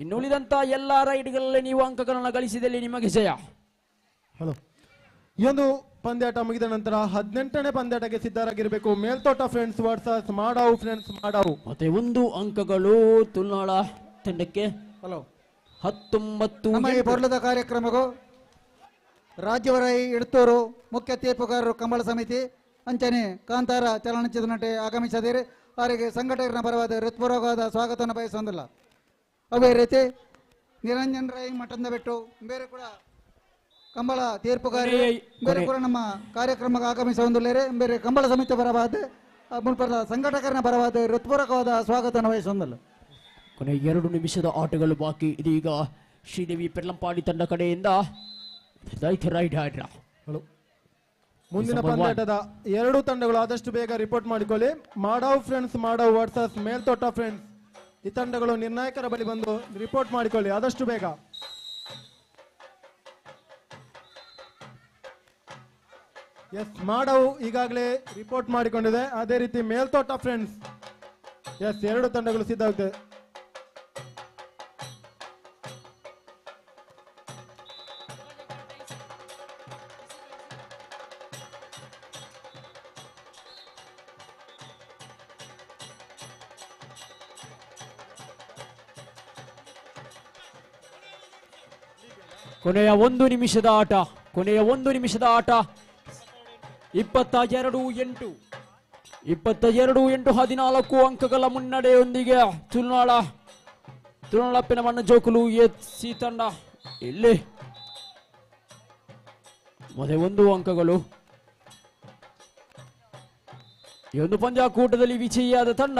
S1: ಇನ್ನುಳಿದಂತ ಎಲ್ಲ ರೈಡ್ಗಳಲ್ಲಿ ನೀವು ಅಂಕಗಳನ್ನು ಗಳಿಸಿದಲ್ಲಿ ನಿಮಗೆ ಜಯ.
S3: ಹಲೋ, ಈ ಒಂದು ಪಂದ್ಯಾಟ ಮುಗಿದ ನಂತರ 18ನೇ ಪಂದ್ಯಾಟಕ್ಕೆ ಸಿದ್ಧರಾಗಿರಬೇಕು. ಮೇಲ್ತೋಟ ಫ್ರೆಂಡ್ಸ್ ವರ್ಸಸ್ ಮಾಡಾವು ಫ್ರೆಂಡ್ಸ್ ಮಾಡಾವು.
S1: ಮತ್ತೆ 1 ಅಂಕಗಳು ತುಳುನಾಡ ತಂಡಕ್ಕೆ.
S2: ಹಲೋ,
S1: 19
S2: ನಮ್ಮ ಈ ಪೊರ್ಲದ ಕಾರ್ಯಕ್ರಮಕ್ಕೂ ರಾಜ್ಯವರೈ ಇಡ್ತೂರು ಮುಖ್ಯ ತೀರ್ಪುಗಾರರು ಕಂಬಳ ಸಮಿತಿ ಅಂಚನೆ ಕಾಂತಾರ ಚಲನಚಿತ್ರ ನಟಿ ಆಗಮಿಸದಿರಿ ಅವರಿಗೆ ಸಂಘಟಕರ ಪರವಾದ ಹೃತ್ಪೂರ್ವಕವಾದ ಸ್ವಾಗತವನ್ನು ಬಯಸೊಂದಿಲ್ಲ. ಅದೇ ರೀತಿ ನಿರಂಜನ್ ರೈ ಮಠದ ಬಿಟ್ಟು ಬೇರೆ ಕೂಡ ಕಂಬಳ ತೀರ್ಪುಗಾರಿ ಬೇರೆ ಕೂಡ ನಮ್ಮ ಕಾರ್ಯಕ್ರಮಕ್ಕೆ ಆಗಮಿಸೊಂದಿಲ್ಲರೆ ಬೇರೆ ಕಂಬಳ ಸಮಿತಿ ಪರವಾದ ಮುಲ್ಪದ ಸಂಘಟಕರ ಪರವಾದ ಹೃತ್ಪೂರ್ವಕವಾದ ಸ್ವಾಗತವನ್ನು ವಹಿಸೊಂದಿಲ್ಲ.
S1: ಕೊನೆ 2 ನಿಮಿಷದ ಆಟಗಳು ಬಾಕಿ. ಇದೀಗ ಶ್ರೀದೇವಿ ಪೆರ್ಲಂಪಾಡಿ ತಂಡ ಕಡೆಯಿಂದ ರೈಡ್ ಆಡ್ರ.
S3: ಮುಂದಿನ ಪಂದ್ಯಾಟದ 2 ತಂಡಗಳು ಆದಷ್ಟು ಬೇಗ ರಿಪೋರ್ಟ್ ಮಾಡಿಕೊಳ್ಳಿ. ಮಾಡಾವು ಫ್ರೆಂಡ್ಸ್ ಮಾಡಾವು ವರ್ಸಸ್ ಮೇಲ್ತೋಟ ಫ್ರೆಂಡ್ಸ್. ಈ ತಂಡಗಳು ನಿರ್ಣಾಯಕರ ಬಳಿ ಬಂದು ರಿಪೋರ್ಟ್ ಮಾಡಿಕೊಳ್ಳಿ ಆದಷ್ಟು ಬೇಗ. ಎಸ್, ಮಾಡಾವು ಈಗಾಗಲೇ ರಿಪೋರ್ಟ್ ಮಾಡಿಕೊಂಡಿದೆ. ಅದೇ ರೀತಿ ಮೇಲ್ತೋಟ ಫ್ರೆಂಡ್ಸ್. ಎಸ್, 2 ತಂಡಗಳು ಸಿದ್ಧವಾಗಿದೆ.
S1: ಕೊನೆಯ 1 ನಿಮಿಷದ ಆಟ. 22-8 14 ಅಂಕಗಳ ಮುನ್ನಡೆಯೊಂದಿಗೆ ತುಳುನಾಡಪ್ಪಿನ ಮಣ್ಣ ಜೋಕುಲು ಎಸಿ ತಂಡ ಇಲ್ಲಿ ಮತ್ತೆ 1 ಅಂಕಗಳು. ಈ ಒಂದು ಪಂದ್ಯಾಕೂಟದಲ್ಲಿ ವಿಜಯಿಯಾದ ತಂಡ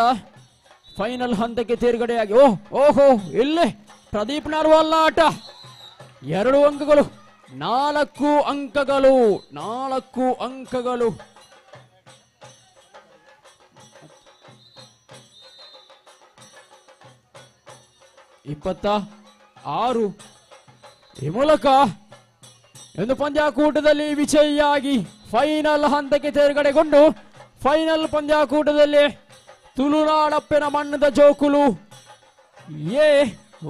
S1: ಫೈನಲ್ ಹಂತಕ್ಕೆ ತೇರ್ಗಡೆಯಾಗಿ ಓಹೋ ಇಲ್ಲಿ ಪ್ರದೀಪ್ ನಾರ್ವಾಲ್ ಆಟ. 2 ಅಂಕಗಳು, 4 ಅಂಕಗಳು. 26 ಈ ಮೂಲಕ ಒಂದು ಪಂದ್ಯಾಕೂಟದಲ್ಲಿ ವಿಜಯಿಯಾಗಿ ಫೈನಲ್ ಹಂತಕ್ಕೆ ತೇರ್ಗಡೆಗೊಂಡು ಫೈನಲ್ ಪಂದ್ಯಾಕೂಟದಲ್ಲಿ ತುಳುನಾಡಪ್ಪನ ಮಣ್ಣದ ಜೋಕುಲು ಎ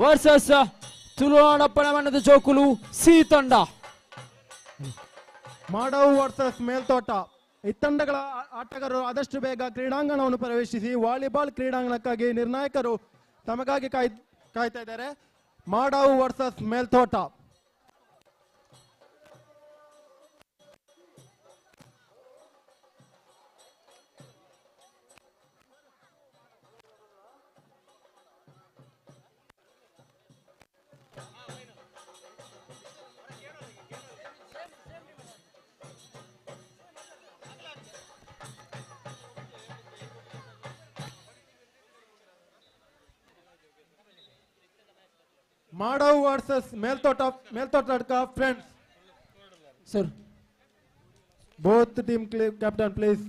S1: ವರ್ಸಸ್ ತುಳುನಾಡಪ್ಪನ ಮಣ್ಣದ ಜೋಕುಲು ಸಿ ತಂಡ.
S3: ಮಾಡಾವು ವರ್ಸಸ್ ಮೇಲ್ತೋಟ. ಈ ತಂಡಗಳ ಆಟಗಾರರು ಆದಷ್ಟು ಬೇಗ ಕ್ರೀಡಾಂಗಣವನ್ನು ಪ್ರವೇಶಿಸಿ ವಾಲಿಬಾಲ್ ಕ್ರೀಡಾಂಗಣಕ್ಕಾಗಿ ನಿರ್ಣಾಯಕರು ತಮಗಾಗಿ ಕಾಯ್ತಾ ಇದ್ದಾರೆ. ಮಾಡಾವು versus Meltota. Madavu versus Meltota friends.
S1: Sir,
S3: both team captain please.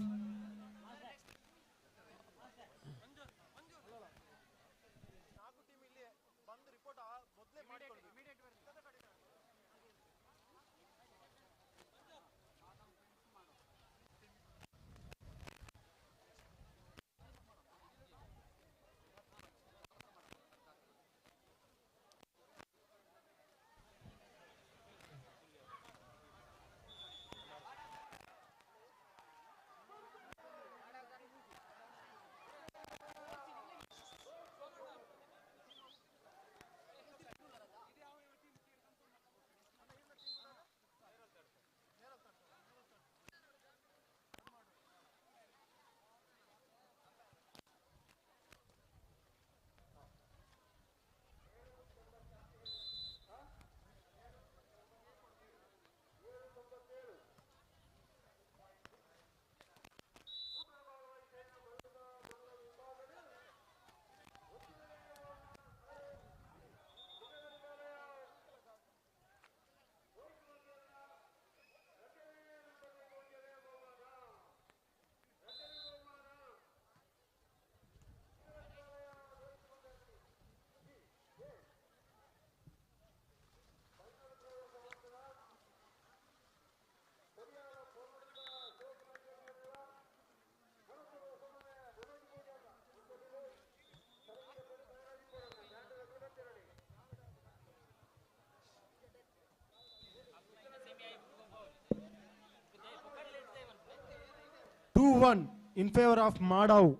S3: 2-1 in favor of Madau.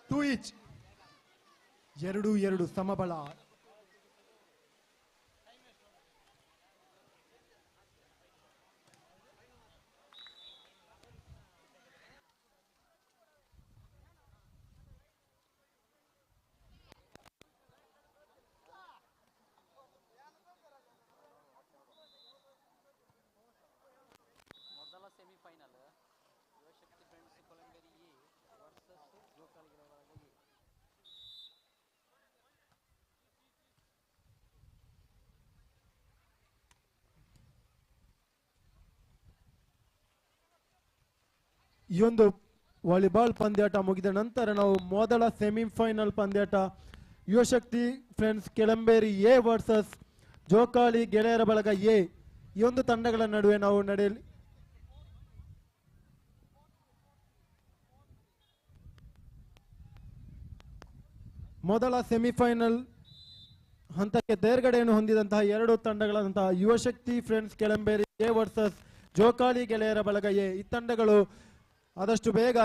S3: Two each. 2-2 ಸಮಬಲ.
S22: ಮೊದಲ semifinal Yuvashakti friends Kolamberi versus Jokali ಗೆಳೆಯರ
S3: ಈ ಒಂದು ವಾಲಿಬಾಲ್ ಪಂದ್ಯಾಟ ಮುಗಿದ ನಂತರ ನಾವು ಮೊದಲ semifinal ಪಂದ್ಯಾಟ Yuvashakti friends Kelamberi A versus Jokali ಗೆಳೆಯರ ಬಳಗ ಎ ಈ ಒಂದು ತಂಡಗಳ ನಡುವೆ ನಾವು ನಡೆಯಲಿ ಮೊದಲ ಸೆಮಿಫೈನಲ್ ಹಂತಕ್ಕೆ ತೇರ್ಗಡೆಯನ್ನು ಹೊಂದಿದಂತಹ ಎರಡು ತಂಡಗಳಾದಂತಹ ಯುವಶಕ್ತಿ friends Kelamberi A versus Jokali ಗೆಳೆಯರ ಬಳಗ ಎ ಈ ತಂಡಗಳು ಆದಷ್ಟು ಬೇಗ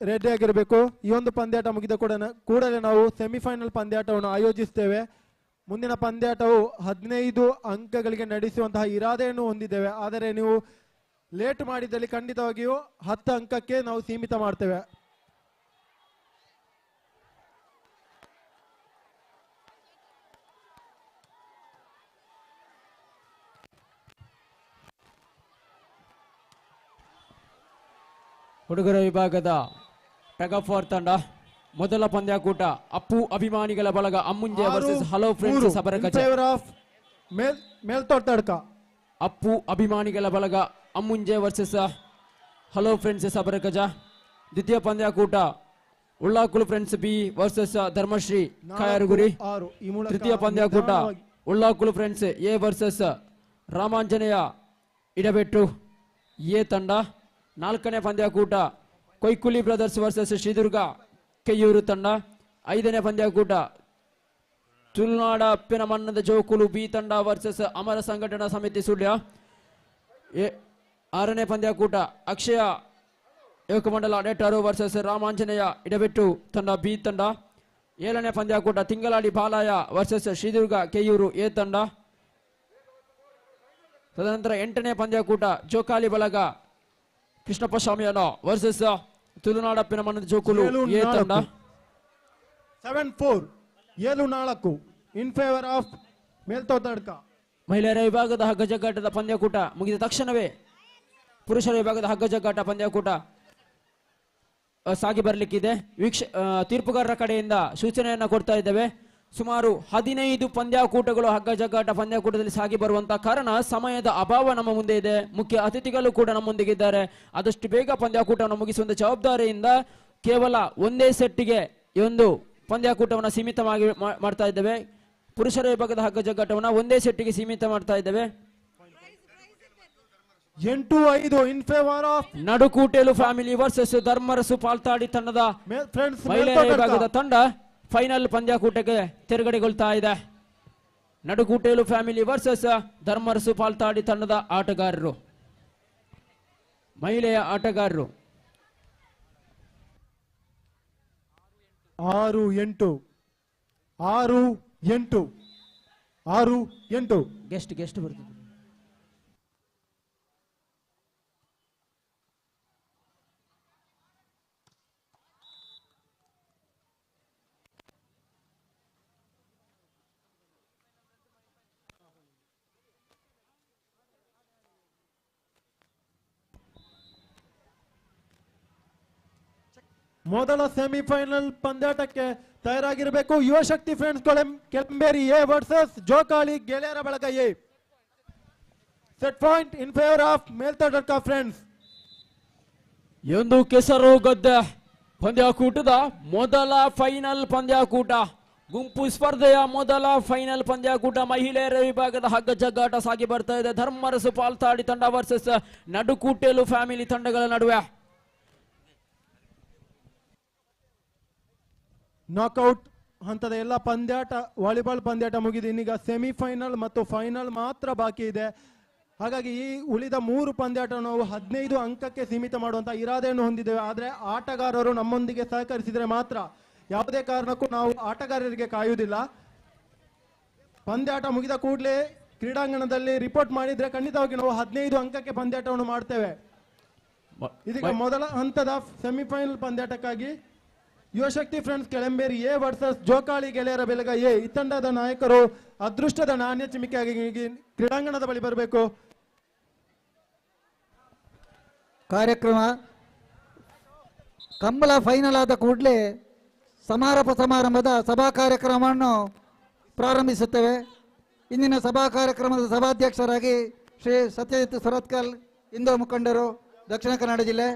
S3: ರೆಡಿ ಆಗಿರಬೇಕು. ಈ ಒಂದು ಪಂದ್ಯಾಟ ಮುಗಿದ ಕೂಡಲೇ ನಾವು ಸೆಮಿಫೈನಲ್ ಪಂದ್ಯಾಟವನ್ನು ಆಯೋಜಿಸ್ತೇವೆ. ಮುಂದಿನ ಪಂದ್ಯಾಟವು 15 ಅಂಕಗಳಿಗೆ ನಡೆಸುವಂತಹ ಇರಾದೆಯನ್ನು ಹೊಂದಿದ್ದೇವೆ. ಆದರೆ ನೀವು ಲೇಟ್ ಮಾಡಿದಲ್ಲಿ ಖಂಡಿತವಾಗಿಯೂ 10 ಅಂಕಕ್ಕೆ ನಾವು ಸೀಮಿತ ಮಾಡ್ತೇವೆ.
S1: ಹುಡುಗರ ವಿಭಾಗದ ಟಗ್ ಆಫ್ ವಾರ್ ತಂಡ ಮೊದಲ ಪಂದ್ಯಾಕೂಟ ಅಪ್ಪು ಅಭಿಮಾನಿಗಳ ಬಳಗ Ammunje versus hello friends Sabaragaja.
S3: Meltotadka
S1: Appu ಅಭಿಮಾನಿಗಳ ಬಳಗ Ammunje versus hello friends Sabaragaja. ದ್ವಿತೀಯ ಪಂದ್ಯಾಕೂಟ Ullakulu friends B versus Dharmashri Kayaruguri. ತೃತೀಯ ಪಂದ್ಯಾಕೂಟ Ullakulu friends A versus Ramanjaneya Idabettu A ತಂಡ. ನಾಲ್ಕನೇ ಪಂದ್ಯಾಕೂಟ ಕೊಯ್ಕುಲಿ ಬ್ರದರ್ಸ್ ವರ್ಸಸ್ ಶ್ರೀದುರ್ಗ ಕೆಯ್ಯೂರು ತಂಡ. ಐದನೇ ಪಂದ್ಯಾಕೂಟ ತುಳುನಾಡ ಅಪ್ಪಿನ ಮಣ್ಣದ ಜೋಕುಲು ಬಿ ತಂಡ ವರ್ಸಸ್ ಅಮರ ಸಂಘಟನಾ ಸಮಿತಿ ಸುಳ್ಯ. ಆರನೇ ಪಂದ್ಯಾಕೂಟ ಅಕ್ಷಯ ಏಕಮಂಡಲ ನೆಟ್ಟಾರು ವರ್ಸಸ್ ರಾಮಾಂಜನೇಯ ಇಡಬೆಟ್ಟು ತಂಡ ಬಿ ತಂಡ. ಏಳನೇ ಪಂದ್ಯಾಕೂಟ ತಿಂಗಳಾಡಿ ಬಾಲಾಯ ವರ್ಸಸ್ ಶ್ರೀದುರ್ಗ ಕೆಯ್ಯೂರು ಎ ತಂಡ. ತದನಂತರ ಎಂಟನೇ ಪಂದ್ಯಾಕೂಟ ಜೋಕಾಲಿ ಬಳಗ ಕೃಷ್ಣಪ್ಪ ಸ್ವಾಮಿಯನ ವರ್ಸಸ್ ತುಳುನಾಡಪ್ಪಿನ ಮಣ್ಣದ ಜೋಕುಲು ಎ ತಂಡ.
S3: 7-4 7-4 ಇನ್ ಫೇವರ್ ಆಫ್ ಮೇಲ್ತೋಟಡ್ಕ.
S1: ಮಹಿಳೆಯರ ವಿಭಾಗದ ಹಗ್ಗ ಜಗ್ಗಾಟದ ಪಂದ್ಯಾಕೂಟ ಮುಗಿದ ತಕ್ಷಣವೇ ಪುರುಷರ ವಿಭಾಗದ ಹಗ್ಗ ಜಗ್ಗಾಟ ಪಂದ್ಯಾಕೂಟ ಸಾಗಿ ಬರಲಿಕ್ಕಿದೆ. ತೀರ್ಪುಗಾರರ ಕಡೆಯಿಂದ ಸೂಚನೆಯನ್ನ ಕೊಡ್ತಾ ಇದ್ದೇವೆ. ಸುಮಾರು 15 ಪಂದ್ಯಾಕೂಟಗಳು ಹಗ್ಗ ಜಗ್ಗಾಟ ಪಂದ್ಯಾಕೂಟದಲ್ಲಿ ಸಾಗಿ ಬರುವಂತಹ ಕಾರಣ ಸಮಯದ ಅಭಾವ ನಮ್ಮ ಮುಂದೆ ಇದೆ. ಮುಖ್ಯ ಅತಿಥಿಗಳು ಕೂಡ ನಮ್ಮೊಂದಿಗಿದ್ದಾರೆ. ಆದಷ್ಟು ಬೇಗ ಪಂದ್ಯಾಕೂಟವನ್ನು ಮುಗಿಸುವಂತ ಜವಾಬ್ದಾರಿಯಿಂದ ಕೇವಲ ಒಂದೇ ಸೆಟ್ಟಿಗೆ ಈ ಒಂದು ಪಂದ್ಯಾಕೂಟವನ್ನು ಸೀಮಿತವಾಗಿ ಮಾಡ್ತಾ ಇದ್ದೇವೆ. ಪುರುಷರ ವಿಭಾಗದ ಹಗ್ಗ ಜಗ್ಗಾಟವನ್ನು ಒಂದೇ ಸೆಟ್ಟಿಗೆ ಸೀಮಿತ ಮಾಡ್ತಾ ಇದ್ದೇವೆ.
S3: 8-5 in favour of
S1: Nadukutelu family versus Dharmarasu Paltadi ತಂಡದ ಮಹಿಳೆಯರ ವಿಭಾಗದ ತಂಡ ಫೈನಲ್ ಪಂದ್ಯಾಕೂಟಕ್ಕೆ ತೆರಗಡೆಗೊಳ್ತಾ ಇದೆ. ನಡುಕೂಟೇಲು ಫ್ಯಾಮಿಲಿ ವರ್ಸಸ್ ಧರ್ಮರಸು ಪಾಲ್ತಾಡಿ ತಂಡದ ಆಟಗಾರರು, ಮಹಿಳೆಯ ಆಟಗಾರರು.
S3: 6-8
S1: ಗೆಸ್ಟ್ ಬರ್ತದೆ.
S3: ಮೊದಲ ಸೆಮಿಫೈನಲ್ ಪಂದ್ಯಾಟಕ್ಕೆ ತಯಾರಾಗಿರಬೇಕು. Yuvashakti friends Kelamberi A versus Jokali ಗೆಳೆಯರ ಬಳಗ A. Set point in favour of Meltotadka friends.
S1: ಒಂದು ಕೆಸರು ಗದ್ದೆ ಪಂದ್ಯಾಕೂಟದ ಮೊದಲ ಫೈನಲ್ ಪಂದ್ಯಾಕೂಟ, ಗುಂಪು ಸ್ಪರ್ಧೆಯ ಮೊದಲ ಫೈನಲ್ ಪಂದ್ಯಾಕೂಟ ಮಹಿಳೆಯರ ವಿಭಾಗದ ಹಗ್ಗ ಜಗ್ಗಾಟ ಸಾಗಿ ಬರ್ತಾ ಇದೆ. ಧರ್ಮರಸು ಪಾಲ್ತಾಡಿ ತಂಡ ವರ್ಸಸ್ ನಡುಕೂಟೇಲು ಫ್ಯಾಮಿಲಿ ತಂಡಗಳ ನಡುವೆ.
S3: ನಾಕ್ಔಟ್ ಹಂತದ ಎಲ್ಲ ಪಂದ್ಯಾಟ, ವಾಲಿಬಾಲ್ ಪಂದ್ಯಾಟ ಮುಗಿದು ಇನ್ನೀಗ ಸೆಮಿಫೈನಲ್ ಮತ್ತು ಫೈನಲ್ ಮಾತ್ರ ಬಾಕಿ ಇದೆ. ಹಾಗಾಗಿ ಈ ಉಳಿದ 3 ಪಂದ್ಯಾಟ ನಾವು 15 ಅಂಕಕ್ಕೆ ಸೀಮಿತ ಮಾಡುವಂತ ಇರಾದೆಯನ್ನು ಹೊಂದಿದ್ದೇವೆ. ಆದರೆ ಆಟಗಾರರು ನಮ್ಮೊಂದಿಗೆ ಸಹಕರಿಸಿದರೆ ಮಾತ್ರ, ಯಾವುದೇ ಕಾರಣಕ್ಕೂ ನಾವು ಆಟಗಾರರಿಗೆ ಕಾಯುವುದಿಲ್ಲ. ಪಂದ್ಯಾಟ ಮುಗಿದ ಕೂಡಲೇ ಕ್ರೀಡಾಂಗಣದಲ್ಲಿ ರಿಪೋರ್ಟ್ ಮಾಡಿದ್ರೆ ಖಂಡಿತವಾಗಿ ನಾವು 15 ಅಂಕಕ್ಕೆ ಪಂದ್ಯಾಟವನ್ನು ಮಾಡ್ತೇವೆ. ಇದೀಗ ಮೊದಲ ಹಂತದ semifinal ಪಂದ್ಯಾಟಕ್ಕಾಗಿ Yuvashakti friends Kelamberi A versus ಜೋಕಾಳಿ ಗೆಳೆಯರ ಬೆಳಗ ಎ. ಈ ತಂಡದ ನಾಯಕರು ಅದೃಷ್ಟದ ನಾಣ್ಯ ಚಿಮಿಕೆಯಾಗಿ ಕ್ರೀಡಾಂಗಣದ ಬಳಿ ಬರಬೇಕು.
S2: ಕಾರ್ಯಕ್ರಮ ಕಂಬಳ ಫೈನಲ್ ಆದ ಕೂಡಲೇ ಸಮಾರೋಪ ಸಮಾರಂಭದ ಸಭಾ ಕಾರ್ಯಕ್ರಮವನ್ನು ಪ್ರಾರಂಭಿಸುತ್ತೇವೆ. ಇಂದಿನ ಸಭಾ ಕಾರ್ಯಕ್ರಮದ ಸಭಾಧ್ಯಕ್ಷರಾಗಿ ಶ್ರೀ ಸತ್ಯಜಿತ್ ಸುರತ್ಕಲ್, ಹಿಂದೂ ಮುಖಂಡರು, ದಕ್ಷಿಣ ಕನ್ನಡ ಜಿಲ್ಲೆ.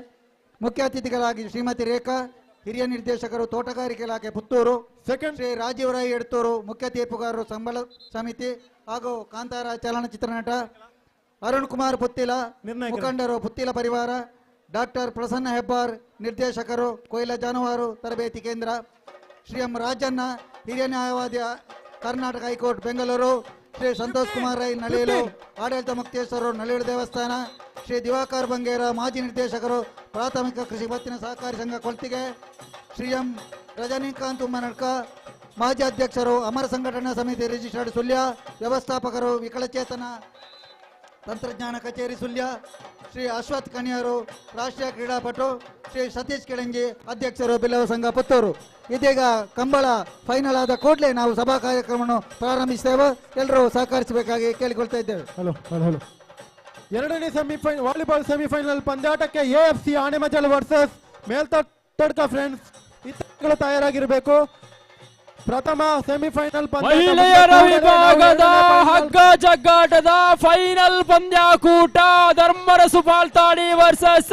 S2: ಮುಖ್ಯ ಅತಿಥಿಗಳಾಗಿ ಶ್ರೀಮತಿ ರೇಖಾ, ಹಿರಿಯ ನಿರ್ದೇಶಕರು, ತೋಟಗಾರಿಕೆ ಇಲಾಖೆ ಪುತ್ತೂರು. ಶ್ರೀ ರಾಜೀವ್ ರಾಯ್ ಎಡ್ತೂರು, ಮುಖ್ಯ ತೀರ್ಪುಗಾರರು, ಸಂಬಳ ಸಮಿತಿ ಹಾಗೂ ಕಾಂತಾರ ಚಲನಚಿತ್ರ ನಟ. ಅರುಣ್ ಕುಮಾರ್ ಪುತ್ತಿಲ, ಮುಖಂಡರು, ಪುತ್ತಿಲ ಪರಿವಾರ. ಡಾಕ್ಟರ್ ಪ್ರಸನ್ನ ಹೆಬ್ಬಾರ್, ನಿರ್ದೇಶಕರು, ಕೊಯ್ಲ ಜಾನುವಾರು ತರಬೇತಿ ಕೇಂದ್ರ. ಶ್ರೀ ಎಂ ರಾಜಣ್ಣ, ಹಿರಿಯ ನ್ಯಾಯವಾದಿ, ಕರ್ನಾಟಕ ಹೈಕೋರ್ಟ್ ಬೆಂಗಳೂರು. ಶ್ರೀ ಸಂತೋಷ್ ಕುಮಾರ್ ರೈ, ನಳಿಯಲು, ಆಡಳಿತ ಮುಕ್ತೇಶ್ವರರು, ನಳಿಯಲು ದೇವಸ್ಥಾನ. ಶ್ರೀ ದಿವಾಕರ್ ಬಂಗೇರ, ಮಾಜಿ ನಿರ್ದೇಶಕರು, ಪ್ರಾಥಮಿಕ ಕೃಷಿ ಪತ್ತಿನ ಸಹಕಾರಿ ಸಂಘ ಕೊಳ್ತಿಗೆ. ಶ್ರೀ ಎಂ ರಜನಿಕಾಂತ್ ಉಮ್ಮನಡ್ಕ, ಮಾಜಿ ಅಧ್ಯಕ್ಷರು, ಅಮರ ಸಂಘಟನಾ ಸಮಿತಿ ರಿಜಿಸ್ಟರ್ಡ್ ಸುಳ್ಯ. ವ್ಯವಸ್ಥಾಪಕರು, ವಿಕಲಚೇತನ ತಂತ್ರಜ್ಞಾನ ಕಚೇರಿ ಸುಳ್ಯ. ಶ್ರೀ ಅಶ್ವಥ್ ಕನ್ಯಾರು, ರಾಷ್ಟ್ರೀಯ ಕ್ರೀಡಾಪಟು. ಶ್ರೀ ಸತೀಶ್ ಕೆಳಂಜಿ, ಅಧ್ಯಕ್ಷರು, ಬಿಲ್ಲವ ಸಂಘ ಪುತ್ತೂರು. ಇದೀಗ ಕಂಬಳ ಫೈನಲ್ ಆದ ಕೂಡಲೇ ನಾವು ಸಭಾ ಕಾರ್ಯಕ್ರಮವನ್ನು ಪ್ರಾರಂಭಿಸ್ತೇವೆ. ಎಲ್ಲರೂ ಸಹಕರಿಸಬೇಕಾಗಿ ಕೇಳಿಕೊಳ್ತಾ ಇದ್ದೇವೆ.
S3: ಹಲೋ. ಎರಡನೇ ವಾಲಿಬಾಲ್ ಸೆಮಿಫೈನಲ್ ಪಂದ್ಯಾಟಕ್ಕೆ AFC Anemajal versus Meltadka friends ಇತರಗಳು ತಯಾರಾಗಿರಬೇಕು. ಪ್ರಥಮ ಸೆಮಿಫೈನಲ್
S1: ಮಹಿಳೆಯರ ವಿಭಾಗದ ಹಗ್ಗ ಜಗ್ಗಾಟದ ಫೈನಲ್ ಪಂದ್ಯಾಕೂಟ ಧರ್ಮರಸು ಪಾಲ್ತಾಡಿ ವರ್ಸಸ್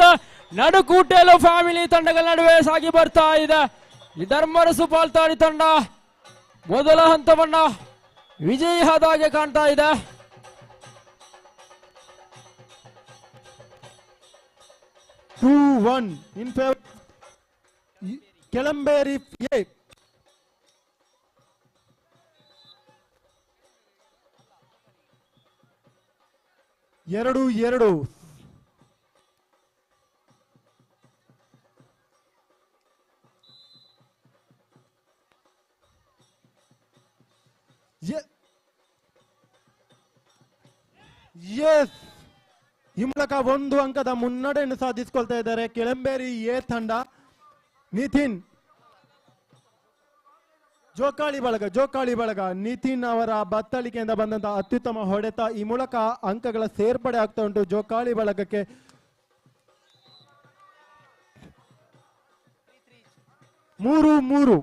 S1: ನಡುಕೂಟೇಲು ಫ್ಯಾಮಿಲಿ ತಂಡಗಳ ನಡುವೆ ಸಾಗಿ ಬರ್ತಾ ಇದೆ. ಈ ಧರ್ಮರಸು ಪಾಲ್ತಾಡಿ ತಂಡ ಮೊದಲ ಹಂತವನ್ನ ವಿಜಯಿ ಆದಾಗೆ ಕಾಣ್ತಾ ಇದೆ.
S3: In favour Kelamberi A. ಎರಡು ಈ ಮೂಲಕ 1 ಅಂಕದ ಮುನ್ನಡೆಯನ್ನು ಸಾಧಿಸಿಕೊಳ್ತಾ ಇದ್ದಾರೆ ಕೆಳಂಬೇರಿ ಎ ತಂಡ. ನಿತಿನ್, ಜೋಕಾಳಿ ಬಳಗ ನಿತಿನ್ ಅವರ ಬತ್ತಳಿಕೆಯಿಂದ ಬಂದಂತಹ ಅತ್ಯುತ್ತಮ ಹೊಡೆತ. ಈ ಮೂಲಕ ಅಂಕಗಳ ಸೇರ್ಪಡೆ ಆಗ್ತಾ ಉಂಟು ಜೋಕಾಳಿ ಬಳಗಕ್ಕೆ. 3-3.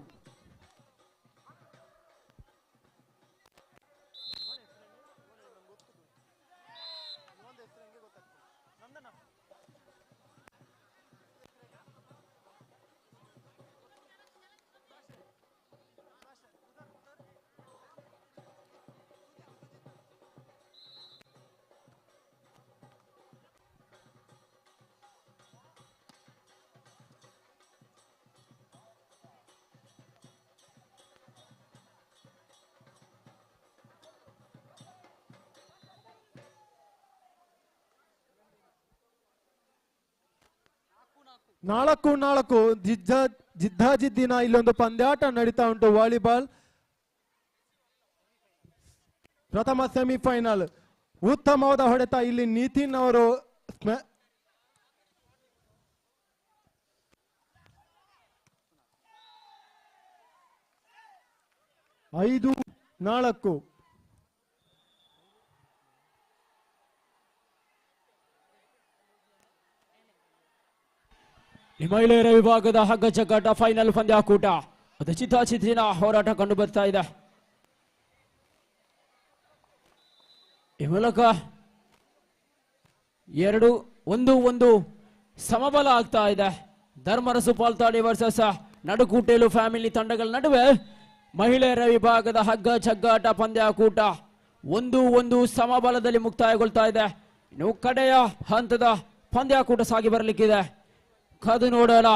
S3: ನಾಲ್ಕು ಜಿದ್ದಾಜಿದ್ದಿನ ಇಲ್ಲೊಂದು ಪಂದ್ಯಾಟ ನಡೀತಾ ಉಂಟು. ವಾಲಿಬಾಲ್ ಪ್ರಥಮ ಸೆಮಿಫೈನಲ್. ಉತ್ತಮವಾದ ಹೊಡೆತ ಇಲ್ಲಿ ನಿತಿನ್ ಅವರು 5-4.
S1: ಮಹಿಳೆಯರ ವಿಭಾಗದ ಹಗ್ಗ ಜಗ್ಗಾಟ ಫೈನಲ್ ಪಂದ್ಯಾಕೂಟ ಅದು ಚಿತ್ತಾಚಿತ್ತಿನ ಹೋರಾಟ ಕಂಡು ಬರ್ತಾ ಇದೆ. ಈ ಮೂಲಕ 2-1 ಸಮಬಲ ಆಗ್ತಾ ಇದೆ. ಧರ್ಮರಸು ಪಾಲ್ತಾಡಿ ವರ್ಸಸ್ ನಡುಕೂಟೇಲು ಫ್ಯಾಮಿಲಿ ತಂಡಗಳ ನಡುವೆ ಮಹಿಳೆಯರ ವಿಭಾಗದ ಹಗ್ಗ ಚಗ್ಗಾಟ ಪಂದ್ಯಾಕೂಟ 1-1 ಸಮಬಲದಲ್ಲಿ ಮುಕ್ತಾಯಗೊಳ್ತಾ ಇದೆ. ಇನ್ನು ಕಡೆಯ ಹಂತದ ಪಂದ್ಯಾಕೂಟ ಸಾಗಿ ಬರಲಿಕ್ಕಿದೆ. ಕಾದು ನೋಡೋಣ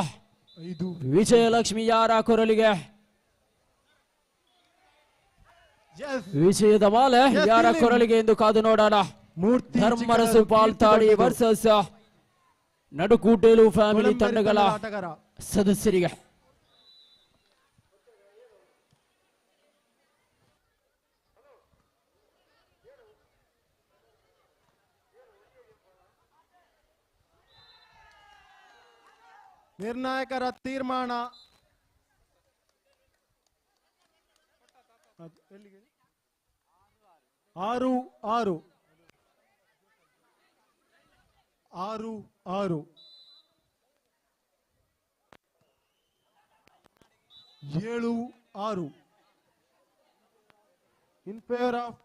S1: ವಿಜಯಲಕ್ಷ್ಮಿ ಯಾರ ಕೊರಲಿಗೆ ವಿಜಯದ ಮಾಲೆ ಯಾರ ಕೊರಲಿಗೆ ಎಂದು ಕಾದು ನೋಡೋಣ. ಧರ್ಮರಸು ಪಾಲ್ತಾಡಿ ವರ್ಸಸ್ ನಡುಕೂಟೇಲು ಫ್ಯಾಮಿಲಿ ತಂಡಗಳ ಸದಸ್ಯರಿಗೆ.
S3: ನಿರ್ಣಾಯಕರ ತೀರ್ಮಾನ. 6-6 6-6 7-6 ಇನ್ ಫೇವರ್ ಆಫ್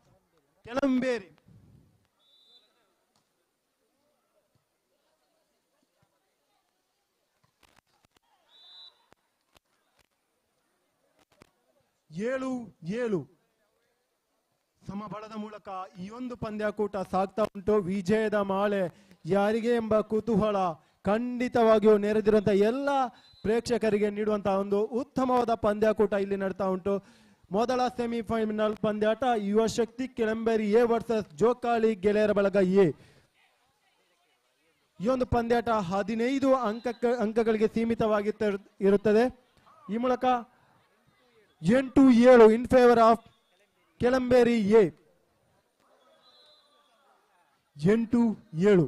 S3: ಕೆಲಂಬೇರಿ. ಏಳು ಸಮಬಲದ ಮೂಲಕ ಈ ಒಂದು ಪಂದ್ಯಾಕೂಟ ಸಾಗ್ತಾ ಉಂಟು. ವಿಜಯದ ಮಾಳೆ ಯಾರಿಗೆ ಎಂಬ ಕುತೂಹಲ ಖಂಡಿತವಾಗಿಯೂ ನೆರೆದಿರುವಂತಹ ಎಲ್ಲ ಪ್ರೇಕ್ಷಕರಿಗೆ ನೀಡುವಂತಹ ಒಂದು ಉತ್ತಮವಾದ ಪಂದ್ಯಾಕೂಟ ಇಲ್ಲಿ ನಡ್ತಾ ಉಂಟು. ಮೊದಲ semifinal ಪಂದ್ಯಾಟ Yuvashakti ಕೆಳಂಬೇರಿ A versus Jokali ಗೆಳೆಯರ ಬಳಗ ಎ. ಈ ಒಂದು ಪಂದ್ಯಾಟ 15 ಅಂಕಗಳಿಗೆ ಸೀಮಿತವಾಗಿ ಇರುತ್ತದೆ. ಈ ಮೂಲಕ 8-7 in favour of Kelamberi A. 8-7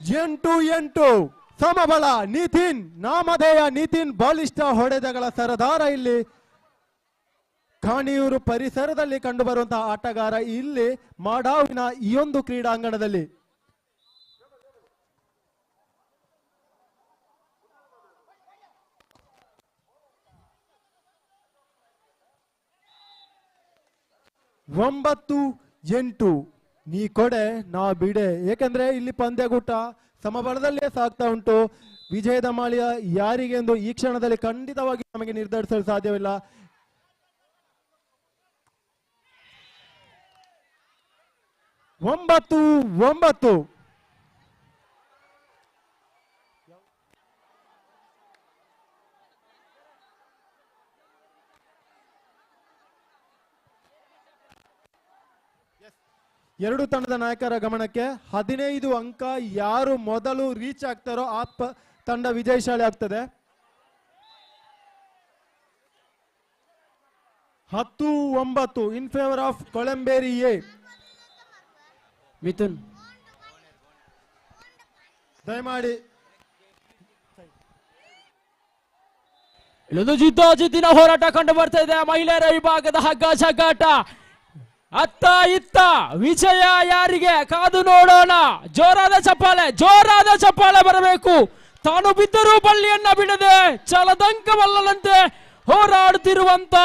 S3: 8-8 ಸಮಬಲ. ನಿತಿನ್ ನಾಮಧೇಯ ನಿತಿನ್ ಬಾಲಿಷ್ಠ ಹೊಡೆದಗಳ ಸರದಾರ ಇಲ್ಲಿ ಕಾಣಿಯೂರು ಪರಿಸರದಲ್ಲಿ ಕಂಡು ಬರುವಂತಹ ಆಟಗಾರ ಇಲ್ಲಿ ಮಾಡಾವಿನ ಈ ಒಂದು ಕ್ರೀಡಾಂಗಣದಲ್ಲಿ. ಒಂಬತ್ತು 8 ನೀ ಕೊಡೆ ನಾ ಬಿಡೆ. ಏಕೆಂದ್ರೆ ಇಲ್ಲಿ ಪಂದ್ಯಗೂಟ ಸಮಬಲದಲ್ಲೇ ಸಾಗ್ತಾ ಉಂಟು. ವಿಜಯದ ಮಾಳಿಯ ಯಾರಿಗೆ ಎಂದು ಈ ಕ್ಷಣದಲ್ಲಿ ಖಂಡಿತವಾಗಿ ನಮಗೆ ನಿರ್ಧರಿಸಲು ಸಾಧ್ಯವಿಲ್ಲ. ಒಂಬತ್ತು 9 ಎರಡು ತಂಡದ ನಾಯಕರ ಗಮನಕ್ಕೆ 15 ಅಂಕ ಯಾರು ಮೊದಲು ರೀಚ್ ಆಗ್ತಾರೋ ಆ ತಂಡ ವಿಜಯಶಾಲಿ ಆಗ್ತದೆ. 10-9 in favour of Kolamberi A.
S1: Mithun
S3: ದಯಮಾಡಿ
S1: ಇಲ್ಲೊಂದು ಜಿದ್ದಾಜಿದ್ದಿನ ಹೋರಾಟ ಕಂಡು ಬರ್ತಾ ಇದೆ. ಮಹಿಳೆಯರ ವಿಭಾಗದ ಹಗ್ಗ ಜಗ್ಗಾಟ ಅತ್ತ ಇತ್ತ ವಿಜಯ ಯಾರಿಗೆ ಕಾದು ನೋಡೋಣ. ಜೋರಾದ ಚಪ್ಪಾಳೆ ಬರಬೇಕು. ತಾನು ಬಿದ್ದರೂ ಬಳ್ಳಿಯನ್ನ ಬಿಡದೆ ಛಲದಂಕವಲ್ಲಂತೆ ಹೋರಾಡುತ್ತಿರುವಂತ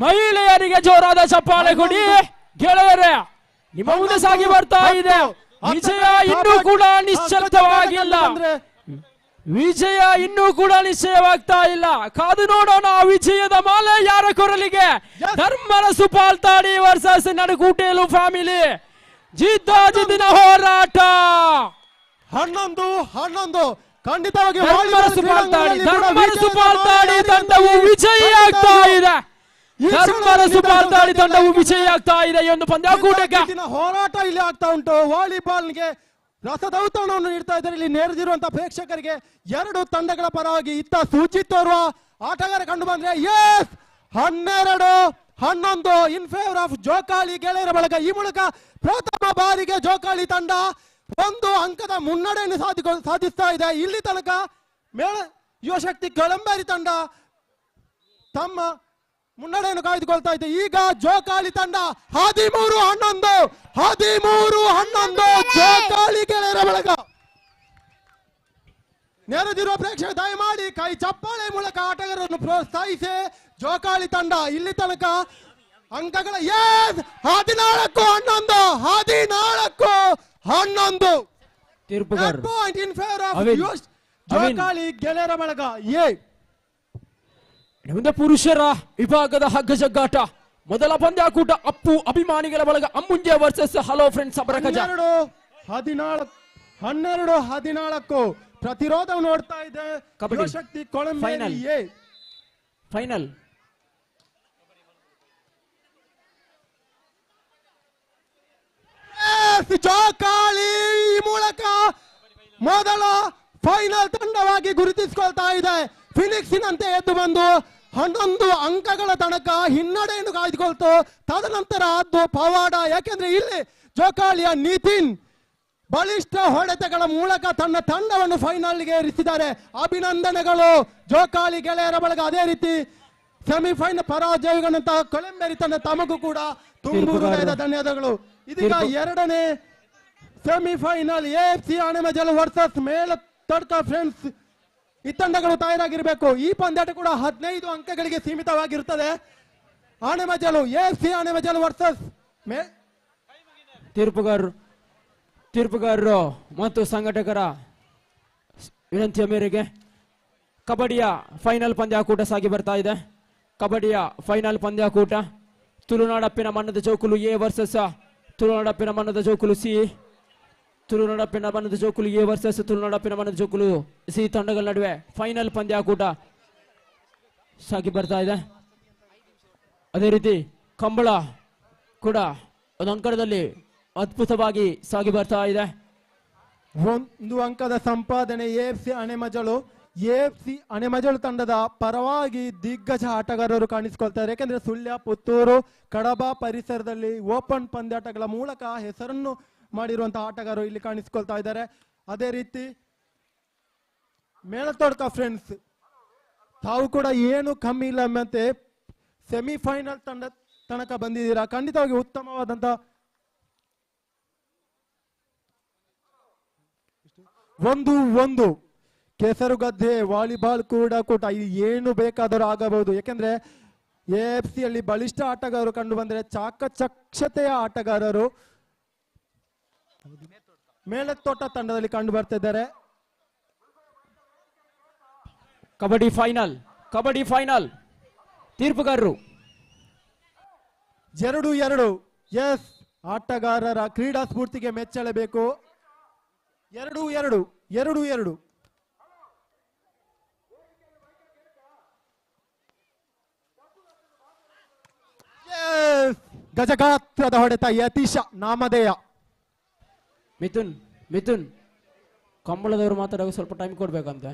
S1: ಮಹಿಳೆಯರಿಗೆ ಜೋರಾದ ಚಪ್ಪಾಳೆ ಕೊಡಿ ಗೆಳೆಯರೇ. ನಿಮ್ಮ ಮುಂದೆ ಸಾಗಿ ಬರ್ತಾ ಇದೆ. ವಿಜಯ ಇನ್ನೂ ಕೂಡ ನಿಶ್ಚಲವಾಗಿಲ್ಲ. ವಿಜಯ ಇನ್ನೂ ಕೂಡ ನಿಶ್ಚಯವಾಗ್ತಾ ಇಲ್ಲ. ಕಾದು ನೋಡೋಣ ವಿಜಯದ ಮಾಲೆ ಯಾರ ಕೊರಲಿಗೆ. ಧರ್ಮರಸು ಪಾಲ್ತಾಡಿ ವರ್ಸಸ್ ನಡುಕೂಟೇಲು ಫ್ಯಾಮಿಲಿ ಜಿದ್ದಾಜಿದ್ದಿನ ಹೋರಾಟ.
S3: 11 ಖಂಡಿತವಾಗಿ
S1: ಧರ್ಮರಸು ಪಾಲ್ತಾಡಿ ತಂಡವು ವಿಜಯಿ ಆಗ್ತಾ ಇದೆ. ಧರ್ಮರಸು ಪಾಲ್ತಾಡಿ ತಂಡವು ವಿಜಯಿ ಆಗ್ತಾ ಇದೆ. ಈ ಒಂದು ಪಂದ್ಯಾಕೂಟಕ್ಕೆ
S3: ಹೋರಾಟ ಇಲ್ಲಿ ಆಗ್ತಾ ಉಂಟು. ವಾಲಿಬಾಲ್ಗೆ ರಸದೌತಣವನ್ನು ನೀಡ್ತಾ ಇದ್ದಾರೆ. ಇಲ್ಲಿ ನೆರೆದಿರುವಂತಹ ಪ್ರೇಕ್ಷಕರಿಗೆ ಎರಡು ತಂಡಗಳ ಪರವಾಗಿ ಇತ್ತ ಸೂಚಿತ್ ತೋರುವ ಆಟಗಾರ ಕಂಡು ಬಂದ್ರೆ 12-11 ಇನ್ ಫೇವರ್ ಆಫ್ ಜೋಕಾಲಿ ಗೆಳೆಯರ ಬಳಗ. ಈ ಮೂಲಕ ಪ್ರಥಮ ಬಾರಿಗೆ ಜೋಕಾಲಿ ತಂಡ 1 ಅಂಕದ ಮುನ್ನಡೆಯನ್ನು ಸಾಧಿಸ್ತಾ ಇದೆ. ಇಲ್ಲಿ ತನಕ ಯುವಶಕ್ತಿ ಕೊಳಂಬೇರಿ ತಂಡ ತಮ್ಮ ಮುನ್ನಡೆಯನ್ನು ಕಾಯ್ದುಕೊಳ್ತಾ ಇದೆ. ಈಗ ಜೋಕಾಲಿ ತಂಡ 13-11 ಜೋಕಾಲಿ ಗೆಳೆಯರ ಬಳಗ. ನೆರೆದಿರುವ ಪ್ರೇಕ್ಷಕ ದಯಮಾಡಿ ಕೈ ಚಪ್ಪಾಳೆ ಮೂಲಕ ಆಟಗಾರರನ್ನು ಪ್ರೋತ್ಸಾಹಿಸಿ. ಜೋಕಾಲಿ ತಂಡ ಇಲ್ಲಿ ತನಕ ಅಂಕಗಳ 14-11 11
S1: ತೀರ್ಪುಗಾರ್
S3: ಪಾಯಿಂಟ್ ಇನ್ ಫೇವರ್ ಆಫ್
S1: ಅವಿನ್.
S3: ಜೋಕಾಲಿ ಗೆಳೆಯರ ಬಳಗ ಎ.
S1: ಮುಂದೆ ಪುರುಷರ ವಿಭಾಗದ ಹಗ್ಗ ಜಗ್ಗಾಟ ಮೊದಲ ಪಂದ್ಯಾಕೂಟ ಅಪ್ಪು ಅಭಿಮಾನಿಗಳ ಬಳಗ ಅಮ್ಮುಂಜೆ ವರ್ಸಸ್ ಹಲೋ ಫ್ರೆಂಡ್ಸ್ ಅಬರಕಜ.
S3: 12-14 ಪ್ರತಿರೋಧ ನೋಡ್ತಾ ಇದೆ
S1: ಕಬಡ್ಡಿ
S3: ಶಕ್ತಿ ಕೊಳಂಬೆ
S1: ಫೈನಲ್
S3: ಎ.
S1: ಫೈನಲ್
S3: ಜೋಕಾಲಿ ಈ ಮೂಲಕ ಮೊದಲ ಫೈನಲ್ ತಂಡವಾಗಿ ಗುರುತಿಸಿಕೊಳ್ತಾ ಇದೆ. ಫಿನಿಕ್ಸಿನಂತೆ ಎದ್ದು ಬಂದು 11 ಅಂಕಗಳ ತನಕ ಹಿನ್ನಡೆಯನ್ನು ಕಾಯ್ದುಕೊಳ್ತು. ತದನಂತರ ಅದು ಪವಾಡ, ಯಾಕೆಂದ್ರೆ ಇಲ್ಲಿ ಜೋಕಾಲಿಯ ನಿತಿನ್ ಬಲಿಷ್ಠ ಹೊಡೆತಗಳ ಮೂಲಕ ತನ್ನ ತಂಡವನ್ನು ಫೈನಲ್ಗೆ ಏರಿಸಿದ್ದಾರೆ. ಅಭಿನಂದನೆಗಳು ಜೋಕಾಲಿ ಗೆಳೆಯರ ಬಳಗ. ಅದೇ ರೀತಿ ಸೆಮಿಫೈನಲ್ ಪರಾಜಯಗಳಂತಹ ಕೊಳಂಬೆರಿ ತನ್ನ ತಮಗೂ ಕೂಡ ತುಂಬು ಹೃದಯದ ಧನ್ಯವಾದಗಳು. ಇದೀಗ ಎರಡನೇ semifinal AFC Anemajalu versus ಮೇಲತ್ತಡ್ಕ friends. ಈ ತಂಡಗಳು ತಯಾರಾಗಿರಬೇಕು. ಈ ಪಂದ್ಯಾಟ ಕೂಡ 15 ಅಂಕಗಳಿಗೆ ಸೀಮಿತವಾಗಿರುತ್ತದೆ. ಆನೆಮಜಲು AFC ಆನೆಮಜಲು ವರ್ಸಸ್
S1: ತೀರ್ಪುಗಾರರು ಮತ್ತು ಸಂಘಟಕರ ವಿನಂತಿಯ ಮೇರೆಗೆ ಕಬಡ್ಡಿಯ ಫೈನಲ್ ಪಂದ್ಯಾಕೂಟ ಸಾಗಿ ಬರ್ತಾ ಇದೆ. ಕಬಡ್ಡಿಯ ಫೈನಲ್ ಪಂದ್ಯಾಕೂಟ ತುಳುನಾಡಪ್ಪಿನ ಮಣ್ಣದ ಜೋಕುಲು ಎ ವರ್ಸಸ್ ತುಳುನಾಡಪ್ಪಿನ ಮಣ್ಣದ ಜೋಕುಲು ಸಿ. ತುಳುನಾಡಪ್ಪಿನ ಮಣ್ಣದ ಜೋಕುಲು ಎ ವರ್ಸಸ್ ತುಳುನಾಡಪ್ಪಿನ ಮಣ್ಣದ ಜೋಕುಲು ಸಿ ತಂಡಗಳ ನಡುವೆ ಫೈನಲ್ ಪಂದ್ಯಾಕೂಟ ಸಾಗಿ ಬರ್ತಾ ಇದೆ. ಅದೇ ರೀತಿ ಕಂಬಳ ಕೂಡ ಒಂದು ಅಂಕಣದಲ್ಲಿ ಅದ್ಭುತವಾಗಿ ಸಾಗಿ ಬರ್ತಾ ಇದೆ.
S3: 1 ಅಂಕದ ಸಂಪಾದನೆ AFC ಆನೆಮಜಲು. AFC ಆನೆಮಜಲು ತಂಡದ ಪರವಾಗಿ ದಿಗ್ಗಜ ಆಟಗಾರರು ಕಾಣಿಸಿಕೊಳ್ತಾರೆ. ಯಾಕೆಂದ್ರೆ ಸುಳ್ಯ, ಪುತ್ತೂರು, ಕಡಬ ಪರಿಸರದಲ್ಲಿ ಓಪನ್ ಪಂದ್ಯಾಟಗಳ ಮೂಲಕ ಹೆಸರನ್ನು ಮಾಡಿರುವಂತಹ ಆಟಗಾರರು ಇಲ್ಲಿ ಕಾಣಿಸಿಕೊಳ್ತಾ ಇದ್ದಾರೆ. ಅದೇ ರೀತಿ ಮೇಳತೋಡ್ಕ ಫ್ರೆಂಡ್ಸ್ ತಾವು ಕೂಡ ಏನು ಕಮ್ಮಿ ಇಲ್ಲ ಮತ್ತೆ ಸೆಮಿಫೈನಲ್ ತಂಡ ತನಕ ಬಂದಿದ್ದೀರಾ. ಖಂಡಿತವಾಗಿ ಉತ್ತಮವಾದಂತ 1-1 ಕೆಸರುಗದ್ದೆ ವಾಲಿಬಾಲ್ ಕೂಟ ಇದು ಏನು ಬೇಕಾದರೂ ಆಗಬಹುದು. ಯಾಕೆಂದ್ರೆ AFC ಅಲ್ಲಿ ಬಲಿಷ್ಠ ಆಟಗಾರರು ಕಂಡು ಬಂದರೆ ಚಾಕಚಕ್ಷತೆಯ ಆಟಗಾರರು ಮೇಲತ್ತೋಟ ತಂಡದಲ್ಲಿ ಕಂಡು ಬರ್ತಿದ್ದಾರೆ.
S1: ಕಬಡ್ಡಿ ಫೈನಲ್ ತೀರ್ಪುಗಾರರು
S3: 2-2. ಎಸ್, ಆಟಗಾರರ ಕ್ರೀಡಾ ಸ್ಫೂರ್ತಿಗೆ ಮೆಚ್ಚಲೇಬೇಕು. 2-2. ಗಜಗಾತ್ರದ ಹೊಡೆತ ಯತೀಶ ನಾಮಧೇಯ.
S1: ಮಿಥುನ್ ಕಂಬಳದವರು ಮಾತಾಡುವಾಗ ಸ್ವಲ್ಪ ಟೈಮ್ ಕೊಡ್ಬೇಕಂತೆ.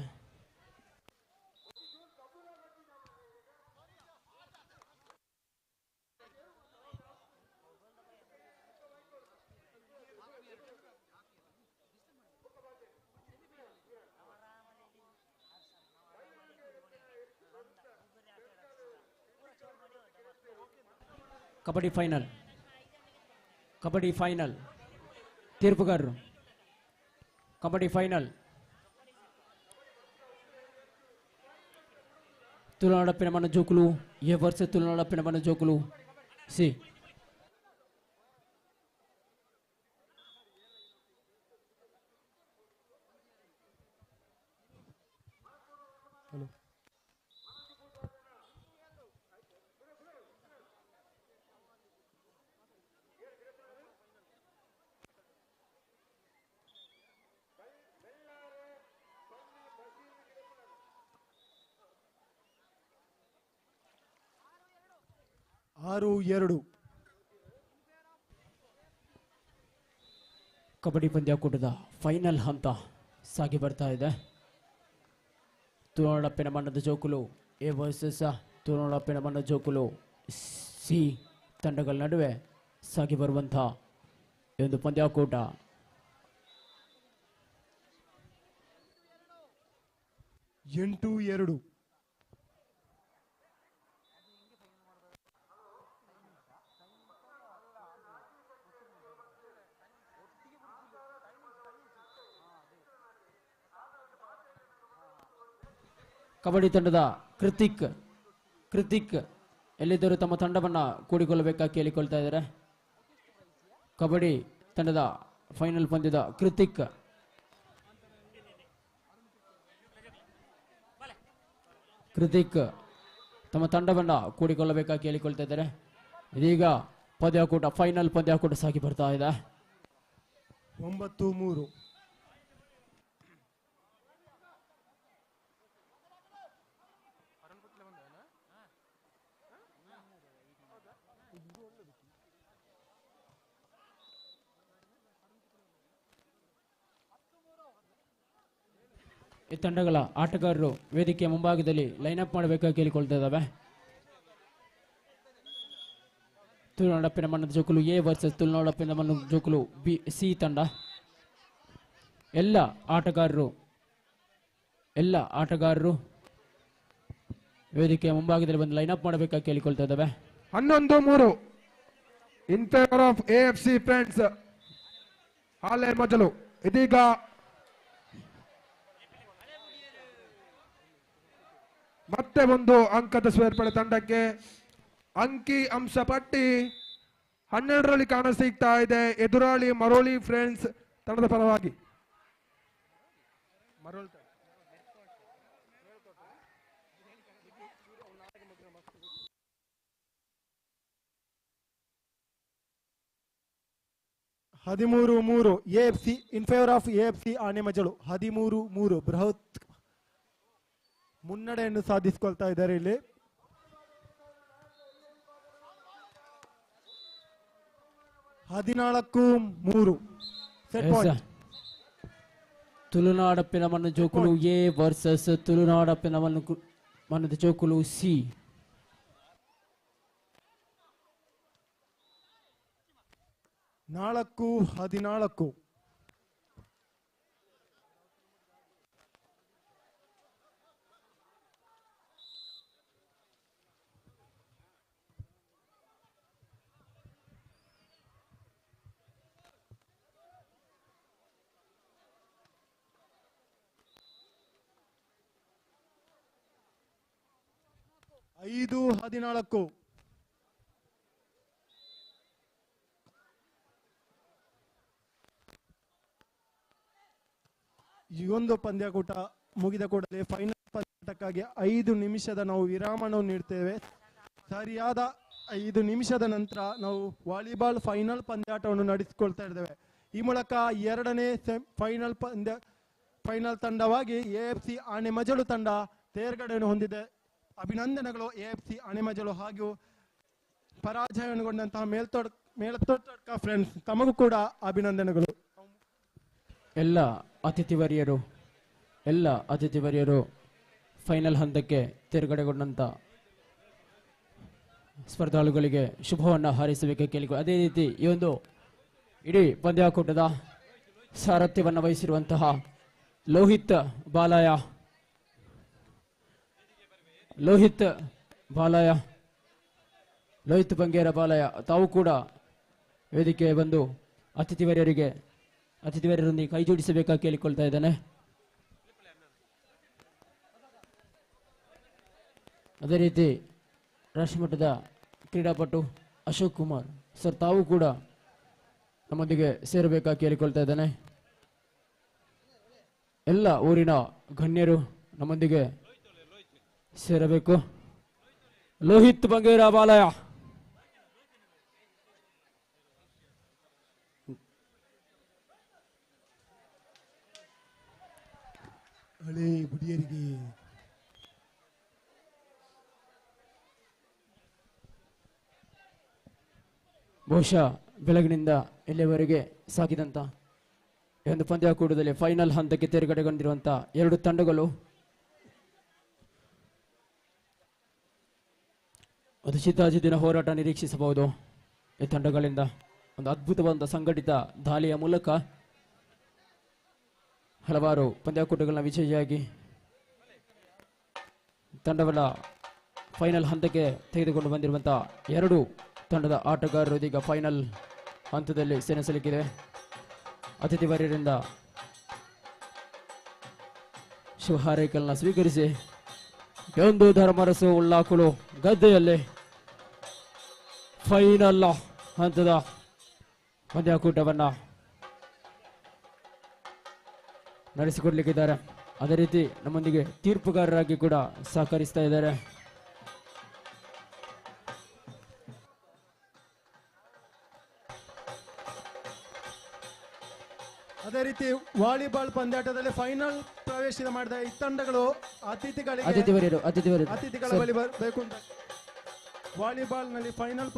S1: ಕಬಡ್ಡಿ ಫೈನಲ್ ತೀರ್ಪುಗಾರರು. ಕಬಡ್ಡಿ ಫೈನಲ್ ತುಳುನಾಡಪ್ಪಿನ ಮನ ಜೋಕುಲು ಎ ವರ್ಷ ತುಳುನಾಡಪ್ಪಿನ ಮನ ಜೋಕುಲು ಸಿ. ಕಬಡ್ಡಿ ಪಂದ್ಯಾಕೂಟದ ಫೈನಲ್ ಹಂತ ಸಾಗಿ ಬರ್ತಾ ಇದೆ. ತುಳುನಾಡಪ್ಪಿನ ಮಣ್ಣದ ಜೋಕುಲು ಎ ವರ್ಸಸ್ ತುಳುನಾಡಪ್ಪಿನ ಮಣ್ಣದ ಜೋಕುಲು ಸಿ ತಂಡಗಳ ನಡುವೆ ಸಾಗಿ ಬರುವಂತಹ ಈ ಒಂದು ಪಂದ್ಯಾಕೂಟ
S3: 8-2.
S1: ಕಬಡ್ಡಿ ತಂಡದ ಕೃತಿಕ್ ಎಲ್ಲಿದ್ದರೂ ತಮ್ಮ ತಂಡವನ್ನು ಕೂಡಿಕೊಳ್ಳಬೇಕಾಗಿ ಕೇಳಿಕೊಳ್ತಾ ಇದ್ದಾರೆ. ಕಬಡ್ಡಿ ತಂಡದ ಫೈನಲ್ ಪಂದ್ಯದ ಕೃತಿಕ್ ತಮ್ಮ ತಂಡವನ್ನ ಕೂಡಿಕೊಳ್ಳಬೇಕಾಗಿ ಕೇಳಿಕೊಳ್ತಾ ಇದ್ದಾರೆ. ಇದೀಗ ಪಂದ್ಯಾಕೂಟ ಫೈನಲ್ ಪಂದ್ಯಾಕೂಟ ಸಾಗಿ ಬರ್ತಾ ಇದೆ.
S3: 9-3
S1: ಈ ತಂಡಗಳ ಆಟಗಾರರು ವೇದಿಕೆಯ ಮುಂಭಾಗದಲ್ಲಿ ಲೈನಪ್ ಮಾಡಬೇಕಾಗಿ ಕೇಳಿಕೊಳ್ತಾ ಇದ್ದಾವೆ. ತುಳುನಾಡಪ್ಪಿನ ಮಣ್ಣದ ಜೋಕುಲು ಎ ವರ್ಸಸ್ ತುಳುನಾಡಪ್ಪಿನ ಮಣ್ಣದ ಜೋಕುಲು ಬಿ ಸಿ ತಂಡ. ಎಲ್ಲ ಆಟಗಾರರು ವೇದಿಕೆಯ ಮುಂಭಾಗದಲ್ಲಿ ಬಂದು ಲೈನಪ್ ಮಾಡಬೇಕಾಗಿ ಕೇಳಿಕೊಳ್ತಾ ಇದ್ದಾವೆ.
S18: 11-3 in favour of AFC friends ಹಾಲೆ ಮೊದಲು. ಇದೀಗ ಮತ್ತೆ ಒಂದು ಅಂಕದ ಸೇರ್ಪಡೆ ತಂಡಕ್ಕೆ. ಅಂಕಿ ಅಂಶ ಪಟ್ಟಿ 12ರಲ್ಲಿ ಕಾಣಸಿಗ್ತಾ ಇದೆ. ಎದುರಾಳಿ ಮರೋಳಿ ಫ್ರೆಂಡ್ಸ್ ತಂಡದ ಪರವಾಗಿ.
S3: AFC in favour of AFC ಆನೆಮಜಲು 13-3 ಬೃಹತ್ ಮುನ್ನಡೆಯನ್ನು ಸಾಧಿಸಿಕೊಳ್ತಾ ಇದ್ದಾರೆ. ಇಲ್ಲಿ
S1: ತುಳುನಾಡಪ್ಪಿನ ಮಣ್ಣು ಜೋಕುಲು ಎ ವರ್ಸಸ್ ತುಳುನಾಡಪ್ಪಿನ ಮಣ್ಣದ ಜೋಕುಲು ಸಿ.
S3: 4-14 5-14 ಈ ಒಂದು ಪಂದ್ಯಾಕೂಟ ಮುಗಿದ ಕೂಡಲೇ ಫೈನಲ್ ಪಂದ್ಯಾಟಕ್ಕಾಗಿ 5 ನಿಮಿಷದ ನಾವು ವಿರಾಮವನ್ನು ನೀಡ್ತೇವೆ. ಸರಿಯಾದ 5 ನಿಮಿಷದ ನಂತರ ನಾವು ವಾಲಿಬಾಲ್ ಫೈನಲ್ ಪಂದ್ಯಾಟವನ್ನು ನಡೆಸಿಕೊಳ್ತಾ ಇದ್ದೇವೆ. ಈ ಮೂಲಕ 2ನೇ ಫೈನಲ್ ತಂಡವಾಗಿ AFC ಆನೆಮಜಲು ತಂಡ ತೇರ್ಗಡೆಯನ್ನು ಹೊಂದಿದೆ. ಅಭಿನಂದನೆಗಳು AFC ಆನೆಮಜಲು ಹಾಗೂ ಪರಾಜಯಗೊಂಡಂತಹ ಮೇಲ್ತೋಟಕ ಫ್ರೆಂಡ್ಸ್ ತಮಗೂ ಕೂಡ ಅಭಿನಂದನೆಗಳು.
S1: ಎಲ್ಲ ಅತಿಥಿವರ್ಯರು ಫೈನಲ್ ಹಂತಕ್ಕೆ ತೇರ್ಗಡೆಗೊಂಡಂತ ಸ್ಪರ್ಧಾಳುಗಳಿಗೆ ಶುಭವನ್ನು ಹಾರೈಸಬೇಕು ಕೇಳಿಕೊ. ಅದೇ ರೀತಿ ಈ ಒಂದು ಇಡೀ ಪಂದ್ಯಾಕೂಟದ ಸಾರಥ್ಯವನ್ನು ವಹಿಸಿರುವಂತಹ ಲೋಹಿತ್ ಬಂಗೇರ ಬಾಲಯ ತಾವು ಕೂಡ ವೇದಿಕೆ ಬಂದು ಅತಿಥಿವರ್ಯರೊಂದಿಗೆ ಕೈ ಜೋಡಿಸಬೇಕಾಗಿ ಕೇಳಿಕೊಳ್ತಾ ಇದ್ದಾನೆ. ಅದೇ ರೀತಿ ರಾಷ್ಟ್ರಮಟ್ಟದ ಕ್ರೀಡಾಪಟು ಅಶೋಕ್ ಕುಮಾರ್ ಸರ್ ತಾವು ಕೂಡ ನಮ್ಮೊಂದಿಗೆ ಸೇರಬೇಕಾಗಿ ಕೇಳಿಕೊಳ್ತಾ ಇದ್ದಾನೆ. ಎಲ್ಲ ಊರಿನ ಗಣ್ಯರು ನಮ್ಮೊಂದಿಗೆ ಸೇರಬೇಕು. ಲೋಹಿತ್ ಬಂಗೇರ ಬಾಲಯ
S3: ಹಳೆ ಬುಡಿಯರಿಗೆ
S1: ಬಹುಶಃ ಬೆಳಗಿನಿಂದ ಇಲ್ಲಿಯವರೆಗೆ ಸಾಗಿದಂತ ಈ ಒಂದು ಪಂದ್ಯಾಕೂಟದಲ್ಲಿ ಫೈನಲ್ ಹಂತಕ್ಕೆ ತೇರ್ಗಡೆಗೊಂಡಿರುವಂತ 2 ತಂಡಗಳು ಒಂದು ಚಿತ್ತಾಜಿದ್ದಿನ ಹೋರಾಟ ನಿರೀಕ್ಷಿಸಬಹುದು. ಈ ತಂಡಗಳಿಂದ ಒಂದು ಅದ್ಭುತವಾದ ಸಂಘಟಿತ ದಾಳಿಯ ಮೂಲಕ ಹಲವಾರು ಪಂದ್ಯಾಕೂಟಗಳನ್ನ ವಿಜಯಿಯಾಗಿ ತಂಡವನ್ನ ಫೈನಲ್ ಹಂತಕ್ಕೆ ತೆಗೆದುಕೊಂಡು ಬಂದಿರುವಂತಹ 2 ತಂಡದ ಆಟಗಾರರು ಇದೀಗ ಫೈನಲ್ ಹಂತದಲ್ಲಿ ಸೆಣಸಲಿಕ್ಕಿದೆ. ಅತಿಥಿವರ್ಯರಿಂದ ಶುಭ ಹಾರೈಕೆಗಳನ್ನ ಸ್ವೀಕರಿಸಿ ಒಂದು ಧರ್ಮರಸು ಉಳ್ಳಾಕುಳು ಗದ್ದೆಯಲ್ಲಿ ಫೈನಲ್ ಹಂತದ ಪಂದ್ಯಾಕೂಟವನ್ನ ನಡೆಸಿಕೊಡ್ಲಿಕ್ಕಿದ್ದಾರೆ. ಅದೇ ರೀತಿ ನಮ್ಮೊಂದಿಗೆ ತೀರ್ಪುಗಾರರಾಗಿ ಕೂಡ ಸಹಕರಿಸ್ತಾ ಇದ್ದಾರೆ.
S3: ಅದೇ ರೀತಿ ವಾಲಿಬಾಲ್ ಪಂದ್ಯಾಟದಲ್ಲಿ ಫೈನಲ್ ಪ್ರವೇಶ ಮಾಡಿದ ಈ ತಂಡಗಳು ಅತಿಥಿಗಳ ಬಳಿ ಬರಬೇಕು ಅಂತ. ವಾಲಿಬಾಲ್ ನಲ್ಲಿ ಫೈನಲ್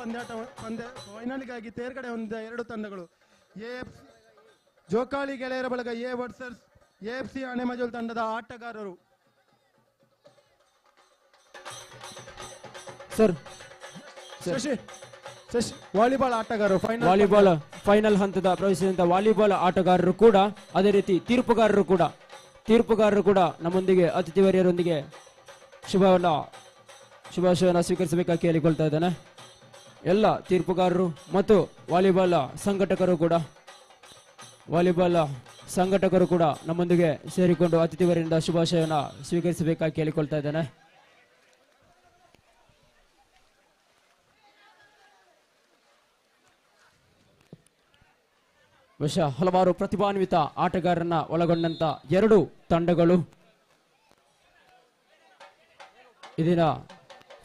S3: ಫೈನಲ್ಗಾಗಿ ತೇರ್ಗಡೆ ಹೊಂದಿದ ಎರಡು ತಂಡಗಳು ಜೋಕಾಲಿ ಗೆಳೆಯರ ಬಳಗ ಎ ವರ್ಸಸ್ AFC ಆನೆಮಜಲ್ ತಂಡದ ಆಟಗಾರರು.
S1: ಸರ್
S3: ವಾಲಿಬಾಲ್ ಆಟಗಾರರು
S1: ವಾಲಿಬಾಲ್ ಫೈನಲ್ ಹಂತದ ಪ್ರವೇಶಿಸಿದಂತ ವಾಲಿಬಾಲ್ ಆಟಗಾರರು ಕೂಡ ಅದೇ ರೀತಿ ತೀರ್ಪುಗಾರರು ಕೂಡ ನಮ್ಮೊಂದಿಗೆ ಅತಿಥಿವರ್ಯರೊಂದಿಗೆ ಶುಭಾಶಯವನ್ನು ಸ್ವೀಕರಿಸಬೇಕಾಗಿ ಕೇಳಿಕೊಳ್ತಾ ಇದ್ದಾನೆ. ಎಲ್ಲ ತೀರ್ಪುಗಾರರು ಮತ್ತು ವಾಲಿಬಾಲ್ ಸಂಘಟಕರು ಕೂಡ ನಮ್ಮೊಂದಿಗೆ ಸೇರಿಕೊಂಡು ಅತಿಥಿವರಿಂದ ಶುಭಾಶಯವನ್ನು ಸ್ವೀಕರಿಸಬೇಕಾಗಿ ಕೇಳಿಕೊಳ್ತಾ ಇದ್ದಾನೆ. ಹಲವಾರು ಪ್ರತಿಭಾನ್ವಿತ ಆಟಗಾರರನ್ನ ಒಳಗೊಂಡಂತ ಎರಡು ತಂಡಗಳು ಇದೀನ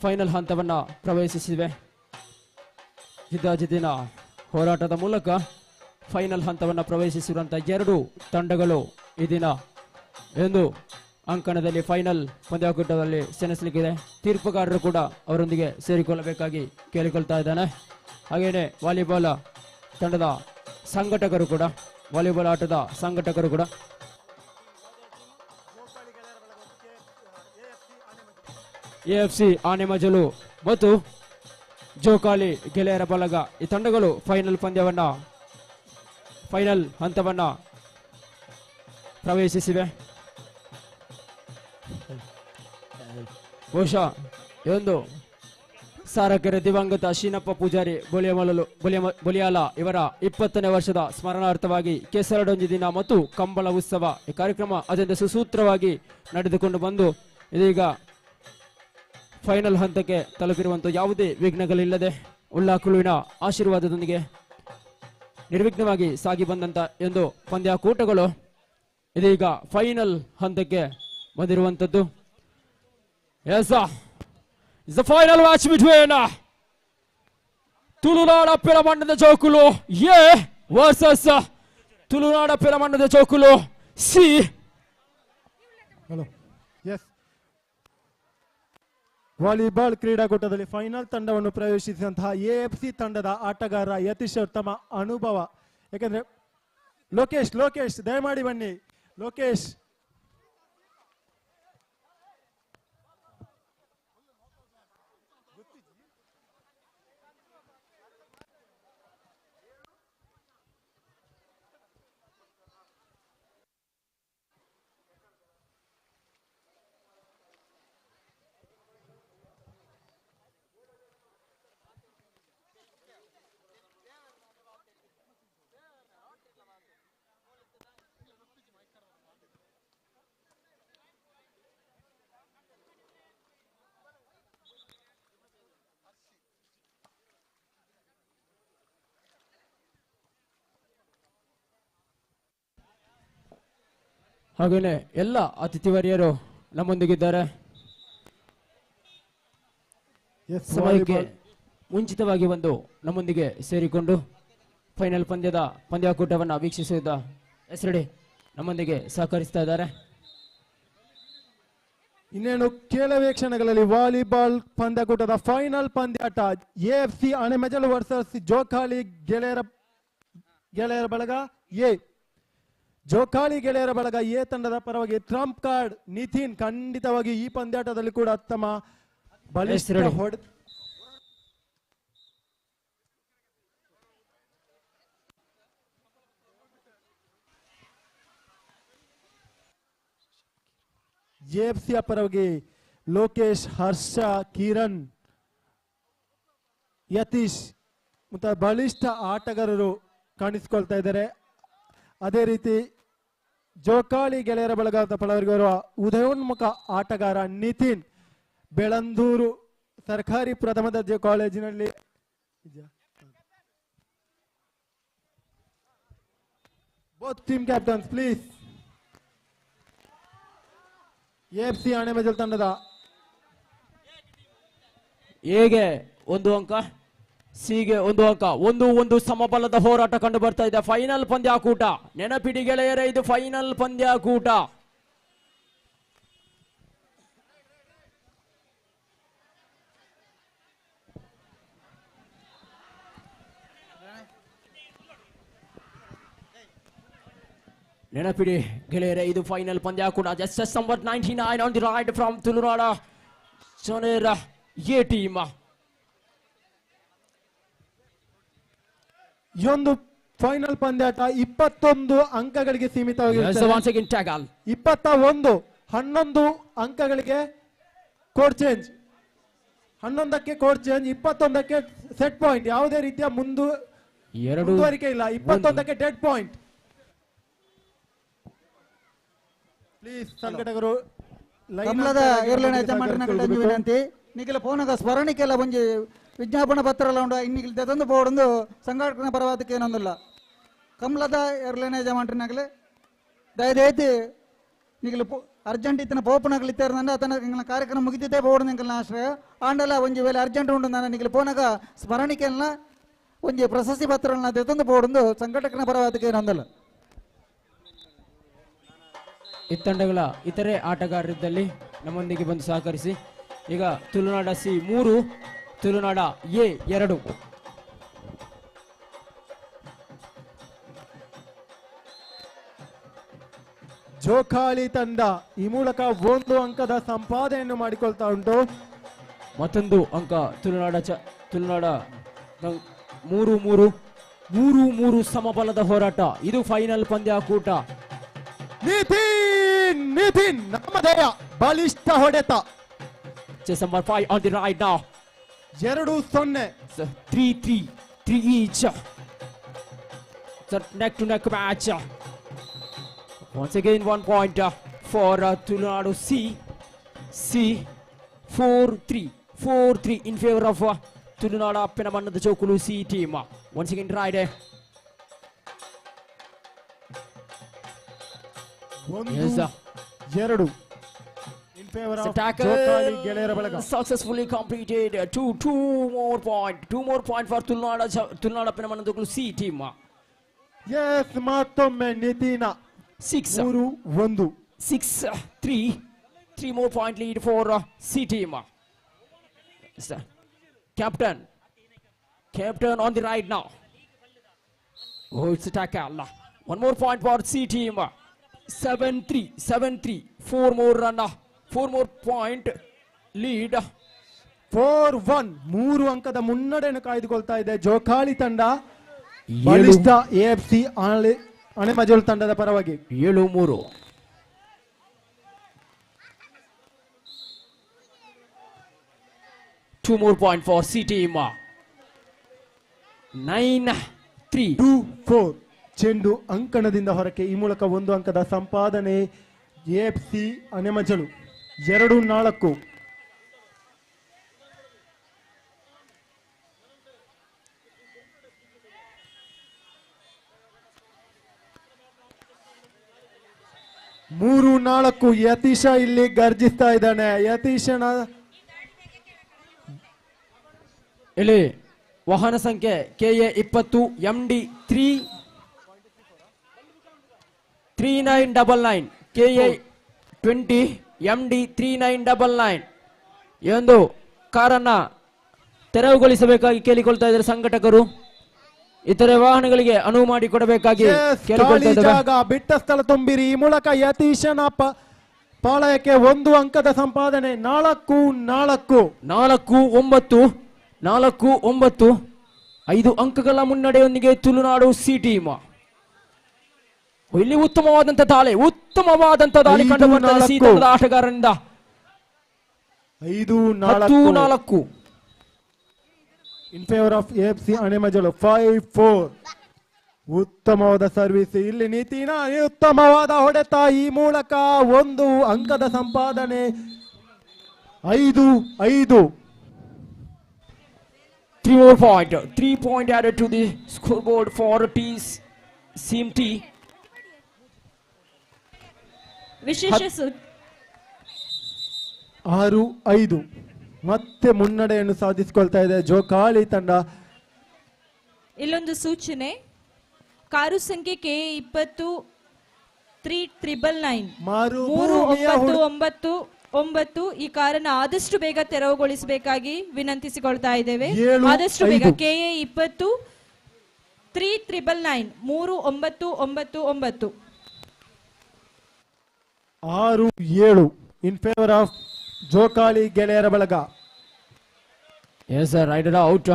S1: ಫೈನಲ್ ಹಂತವನ್ನ ಪ್ರವೇಶಿಸಿವೆ. ಜಿದ್ದಾಜಿದ್ದಿನ ಹೋರಾಟದ ಮೂಲಕ ಫೈನಲ್ ಹಂತವನ್ನ ಪ್ರವೇಶಿಸಿರುವಂತಹ ಎರಡು ತಂಡಗಳು ಇದೀನ ಒಂದು ಅಂಕಣದಲ್ಲಿ ಫೈನಲ್ ಪಂದ್ಯಾಕೂಟದಲ್ಲಿ ಸೆಣಸಲಿಕ್ಕಿದೆ. ತೀರ್ಪುಗಾರರು ಕೂಡ ಅವರೊಂದಿಗೆ ಸೇರಿಕೊಳ್ಳಬೇಕಾಗಿ ಕೇಳಿಕೊಳ್ತಾ ಇದ್ದಾನೆ. ಹಾಗೇನೆ ವಾಲಿಬಾಲ್ ತಂಡದ ವಾಲಿಬಾಲ್ ಆಟದ ಸಂಘಟಕರು ಕೂಡ AFC ಆನೆಮಜಲು ಮತ್ತು ಜೋಕಾಲಿ ಗೆಳೆಯರ ಬಳಗ ಈ ತಂಡಗಳು ಫೈನಲ್ ಹಂತವನ್ನ ಪ್ರವೇಶಿಸಿವೆ. ಬಹುಶಃ ಇದೊಂದು ಸಾರಕೆರೆ ದಿವಂಗತ ಶೀನಪ್ಪ ಪೂಜಾರಿ ಬೊಲಿಯಾಲ ಇವರ 20ನೇ ವರ್ಷದ ಸ್ಮರಣಾರ್ಥವಾಗಿ ಕೆಸರಡೊಂಜಿ ದಿನ ಮತ್ತು ಕಂಬಳ ಉತ್ಸವ ಈ ಕಾರ್ಯಕ್ರಮ ಅತ್ಯಂತ ಸುಸೂತ್ರವಾಗಿ ನಡೆದುಕೊಂಡು ಬಂದು ಇದೀಗ ಫೈನಲ್ ಹಂತಕ್ಕೆ ತಲುಪಿರುವಂತಹ ಯಾವುದೇ ವಿಘ್ನಗಳಿಲ್ಲದೆ ಉಳ್ಳಾಕುಳುವಿನ ಆಶೀರ್ವಾದದೊಂದಿಗೆ ನಿರ್ವಿಘ್ನವಾಗಿ ಸಾಗಿ ಬಂದಂತ ಒಂದು ಪಂದ್ಯಾಕೂಟಗಳು ಇದೀಗ ಫೈನಲ್ ಹಂತಕ್ಕೆ ಬಂದಿರುವಂತದ್ದು. It's the final match between ತುಳುನಾಡ ಪಿರಮಣ್ಣದ ಜೋಕುಲು ಎ ವರ್ಸಸ್ ತುಳುನಾಡ ಪಿರಮಣ್ಣದ ಜೋಕುಲು ಸಿ.
S3: ವಾಲಿಬಾಲ್ ಕ್ರೀಡಾಕೂಟದಲ್ಲಿ ಫೈನಲ್ ತಂಡವನ್ನು ಪ್ರವೇಶಿಸಿದಂತಹ AFC ತಂಡದ ಆಟಗಾರ ಯತೀಶ್ ತಮ್ಮ ಅನುಭವ, ಯಾಕಂದ್ರೆ ಲೋಕೇಶ್ ದಯಮಾಡಿ ಬನ್ನಿ. ಲೋಕೇಶ್
S1: ಹಾಗೇನೆ ಎಲ್ಲ ಅತಿಥಿವರ್ಯರು ನಮ್ಮೊಂದಿಗಿದ್ದಾರೆ. ಸಮಯಕ್ಕೆ ಮುಂಚಿತವಾಗಿ ಬಂದು ನಮ್ಮೊಂದಿಗೆ ಸೇರಿಕೊಂಡು ಫೈನಲ್ ಪಂದ್ಯಾಕೂಟವನ್ನು ವೀಕ್ಷಿಸಿದ ಹೆಸರಡಿ ನಮ್ಮೊಂದಿಗೆ ಸಹಕರಿಸ್ತಾ ಇದ್ದಾರೆ.
S3: ಇನ್ನೇನು ಕೆಲವೇ ಕ್ಷಣಗಳಲ್ಲಿ ವಾಲಿಬಾಲ್ ಪಂದ್ಯಾಕೂಟದ final ಪಂದ್ಯಾಟ AFC Anemajalu versus Jokali ಗೆಳೆಯರ ಬಳಗ ಎ. ಜೋಕಾಲಿ ಗೆಳೆಯರ ಬಳಗ ಎ ತಂಡದ ಪರವಾಗಿ ಟ್ರಂಪ್ ಕಾರ್ಡ್ ನಿತಿನ್ ಖಂಡಿತವಾಗಿ ಈ ಪಂದ್ಯಾಟದಲ್ಲಿ ಕೂಡ ತಮ್ಮ ಬಲಿಷ್ಠ AFC ಪರವಾಗಿ ಲೋಕೇಶ್, ಹರ್ಷ, ಕಿರಣ್, ಯತೀಶ್ ಮತ್ತು ಬಲಿಷ್ಠ ಆಟಗಾರರು ಕಾಣಿಸಿಕೊಳ್ತಾ ಇದ್ದಾರೆ. ಅದೇ ರೀತಿ ಜೋಕಾಲಿ ಗೆಳೆಯರ ಬಳಗದ ಪರವಾಗಿರುವ ಉದಯೋನ್ಮುಖ ಆಟಗಾರ ನಿತಿನ್ ಬೆಳಂದೂರು ಸರ್ಕಾರಿ ಪ್ರಥಮ ದರ್ಜೆ ಕಾಲೇಜಿನಲ್ಲಿ both team captains please. AFC ಆನೆಮಜಲ್ ತಂಡದ
S1: ಎಗೆ 1 ಅಂಕ, ಸಿಗೆ 1 ಅಂಕ. 1-1 ಸಮಬಲದ ಹೋರಾಟ ಕಂಡು ಬರ್ತಾ ಇದೆ. ಫೈನಲ್ ಪಂದ್ಯಾಕೂಟ. ನೆನಪಿಡಿ ಗೆಳೆಯರೇ, ಇದು ಫೈನಲ್ ಪಂದ್ಯಾಕೂಟ. ನೆನಪಿಡಿ ಗೆಳೆಯರೇ, ಇದು ಫೈನಲ್ ಪಂದ್ಯಾಕೂಟ. Just number 99 on the right from ತುಳುನಾಡ ಸೋನೇರ ಎ ಟೀಮ್.
S3: ಈ ಒಂದು ಫೈನಲ್ ಪಂದ್ಯಾಟ 21 ಅಂಕಗಳಿಗೆ ಸೀಮಿತವಾಗಿರುತ್ತದೆ. 11 ಅಂಕಗಳಿಗೆ ಕೋಡ್ ಚೇಂಜ್, 11ಕ್ಕೆ ಕೋಡ್ ಚೇಂಜ್, 21ಕ್ಕೆ ಸೆಟ್ ಪಾಯಿಂಟ್. ಯಾವುದೇ ರೀತಿಯ ಮುಂದುವರಿಕೆ ಇಲ್ಲ. 21ಕ್ಕೆ ಡೆಡ್ ಪಾಯಿಂಟ್. ಪ್ಲೀಸ್ ಸಂಘಟಕರು
S2: ಕಮಲದ ಏರ್ಲೈನ್ ಯಜಮಾನರ ವಿನಂತಿ ನಿಖಿಲ ಪೋನಗ ಸ್ಮರಣಿಕೆಲ್ಲ ಒಂಜಿ ವಿಜ್ಞಾಪನ ಪತ್ರಲ ಉಂಡ ಇನ್ನಿಗಿಲ್ ತೆತಂದು ಪೋಡೊಂದು ಸಂಘಟನೆ ಪರವಾದಕ್ಕೆ ಏನೊಂದಿಲ್ಲ. ಕಮಲದ ಏರ್ಲೈನ್ ಯಜಮಾನರಿನಾಗಲೇ ದಯದೈತಿ ನಿಖಿಲ್ ಅರ್ಜೆಂಟ್ ಇತ್ತನ ಪೋಪನಗಲ್ ಇತ್ತಾರಂದ ಅತನ ನಿಂಗಳ ಕಾರ್ಯಕ್ರಮ ಮುಗಿದಿದ್ದೇ ಪೋಡು ನಿಂಕಲ್ನ ಆಶ್ರಯ ಆಂಡಲ ಒಂಜಿ ವೇಳೆ ಅರ್ಜೆಂಟ್ ಉಂಡು ನಾನು ನಿಖಿಲ್ ಪೋನಗ ಸ್ಮರಣಿಕೆಲ್ಲ ಒಂಜಿ ಪ್ರಶಸ್ತಿ ಪತ್ರಗಳನ್ನ ತೆತಂದು ಪೋಡೊಂದು ಸಂಘಟಕನ ಪರವಾದಕ್ಕೆ ಏನೊಂದಿಲ್ಲ.
S1: ಇತ್ತಂಡಗಳ ಇತರೆ ಆಟಗಾರರಿದ್ದಲ್ಲಿ ನಮ್ಮೊಂದಿಗೆ ಬಂದು ಸಹಕರಿಸಿ. ಈಗ ತುಳುನಾಡ ಸಿ 3, ತುಳುನಾಡ ಎ 2.
S3: ಜೋಕಾಲಿ ತಂಡ ಈ ಮೂಲಕ 1 ಅಂಕದ ಸಂಪಾದನೆಯನ್ನು ಮಾಡಿಕೊಳ್ತಾ ಉಂಟು.
S1: ಮತ್ತೊಂದು ಅಂಕ ತುಳುನಾಡ 3-3 ಸಮಬಲದ ಹೋರಾಟ. ಇದು ಫೈನಲ್ ಪಂದ್ಯಾಕೂಟ.
S3: ನಿತಿನ್ ನಮ್ಮದೆಯ ಬಲಿಷ್ಠ ಹೊಡೆತ.
S1: Chess number 5 on the right now.
S3: 2-0.
S1: 3 each. Neck to neck match. Once again 1 point for Tulunadu C. 4-3 in favor of Tulunadu Penamannada Jokulu C team. Once again right.
S3: 1-2 in favor of Jokali ಗೆಳೆಯರ ಬಳಗ.
S1: Successfully completed. Two more point for Tulunadu Penamannada Jokulu C team.
S3: Yes, ಮತ್ತೊಮ್ಮೆ Nitin
S1: 6-1. 6-3 more point lead for C team. Captain on the right now. Oh, it's a tackle. 1 more point for C team. 7-3. 4 more point lead.
S3: 4-1 3 ಅಂಕದ ಮುನ್ನಡೆಯನ್ನು ಕಾಯ್ದುಕೊಳ್ತಾ ಇದೆ ಜೋಕಾಲಿ ತಂಡ ಬಲಿಷ್ಠ AFC ಆನೆಮಜಲು ತಂಡದ ಪರವಾಗಿ.
S1: 7-3. Two more point for C team. 9-3.
S3: 2-4 ಚೆಂಡು ಅಂಕಣದಿಂದ ಹೊರಕ್ಕೆ. ಈ ಮೂಲಕ 1 ಅಂಕದ ಸಂಪಾದನೆ AFC ಆನೆಮಜಲು. 2-4. ಮೂರು 4 ಯತೀಶ ಇಲ್ಲಿ ಗರ್ಜಿಸ್ತಾ ಇದ್ದಾನೆ. ಯತೀಶನ
S1: ಇಲ್ಲಿ ವಾಹನ ಸಂಖ್ಯೆ KA 20 MD 3999 KA 20 MD 3999 ಈ ಒಂದು ಕಾರನ್ನ ತೆರವುಗೊಳಿಸಬೇಕಾಗಿ ಕೇಳಿಕೊಳ್ತಾ ಇದ್ದಾರೆ ಸಂಘಟಕರು. ಇತರೆ ವಾಹನಗಳಿಗೆ ಅನುವು ಮಾಡಿಕೊಡಬೇಕಾಗಿ ಕೇಳಿಕೊಳ್ತಾ ಇದ್ದಾರೆ.
S3: ಬಿಟ್ಟ ಸ್ಥಳ ತುಂಬಿರಿ. ಈ ಮೂಲಕ ಯತೀಶನ ಪಾಳಯಕ್ಕೆ 1 ಅಂಕದ ಸಂಪಾದನೆ.
S1: 4-9 5 ಅಂಕಗಳ ಮುನ್ನಡೆಯೊಂದಿಗೆ ತುಳುನಾಡು ಸಿ ಟೀಮ್. ಇಲ್ಲಿ ಉತ್ತಮವಾದಂತ ದಾಳಿ ಕಂಡು ಬಂದ ಸಿ ತಂಡದ ಆಟಗಾರರಿಂದ.
S3: 5-4 ಇನ್ ಫೇವರ್ ಆಫ್ AFC ಆನೆಮಜಲು. 5-4 ಉತ್ತಮವಾದ ಸರ್ವಿಸ್. ಇಲ್ಲಿ ನಿತಿನ ಉತ್ತಮವಾದ ಹೊಡೆತ. ಈ ಮೂಲಕ 1 ಅಂಕದ ಸಂಪಾದನೆ. 5-5.
S1: 3 more point. 3 point added to the scoreboard for
S15: ವಿಶೇಷ
S3: 6-5 ಮತ್ತೆ ಮುನ್ನಡೆಯನ್ನು ಸಾಧಿಸಿಕೊಳ್ತಾ ಇದೆ ಜೋಕಾಲಿ ತಂಡ.
S15: ಇಲ್ಲೊಂದು ಸೂಚನೆ, ಕಾರು ಸಂಖ್ಯೆ KA20 3999 ಈ ಕಾರನ್ನು ಆದಷ್ಟು ಬೇಗ ತೆರವುಗೊಳಿಸಬೇಕಾಗಿ ವಿನಂತಿಸಿಕೊಳ್ತಾ ಇದ್ದೇವೆ. ಆದಷ್ಟು ಬೇಗ KA20 3999
S3: 6-7 ಇನ್ ಫೇವರ್ ಆಫ್ ಜೋಕಾಲಿ ಗೆಳೆಯರ ಬಳಗ.
S1: Yes sir, rider out.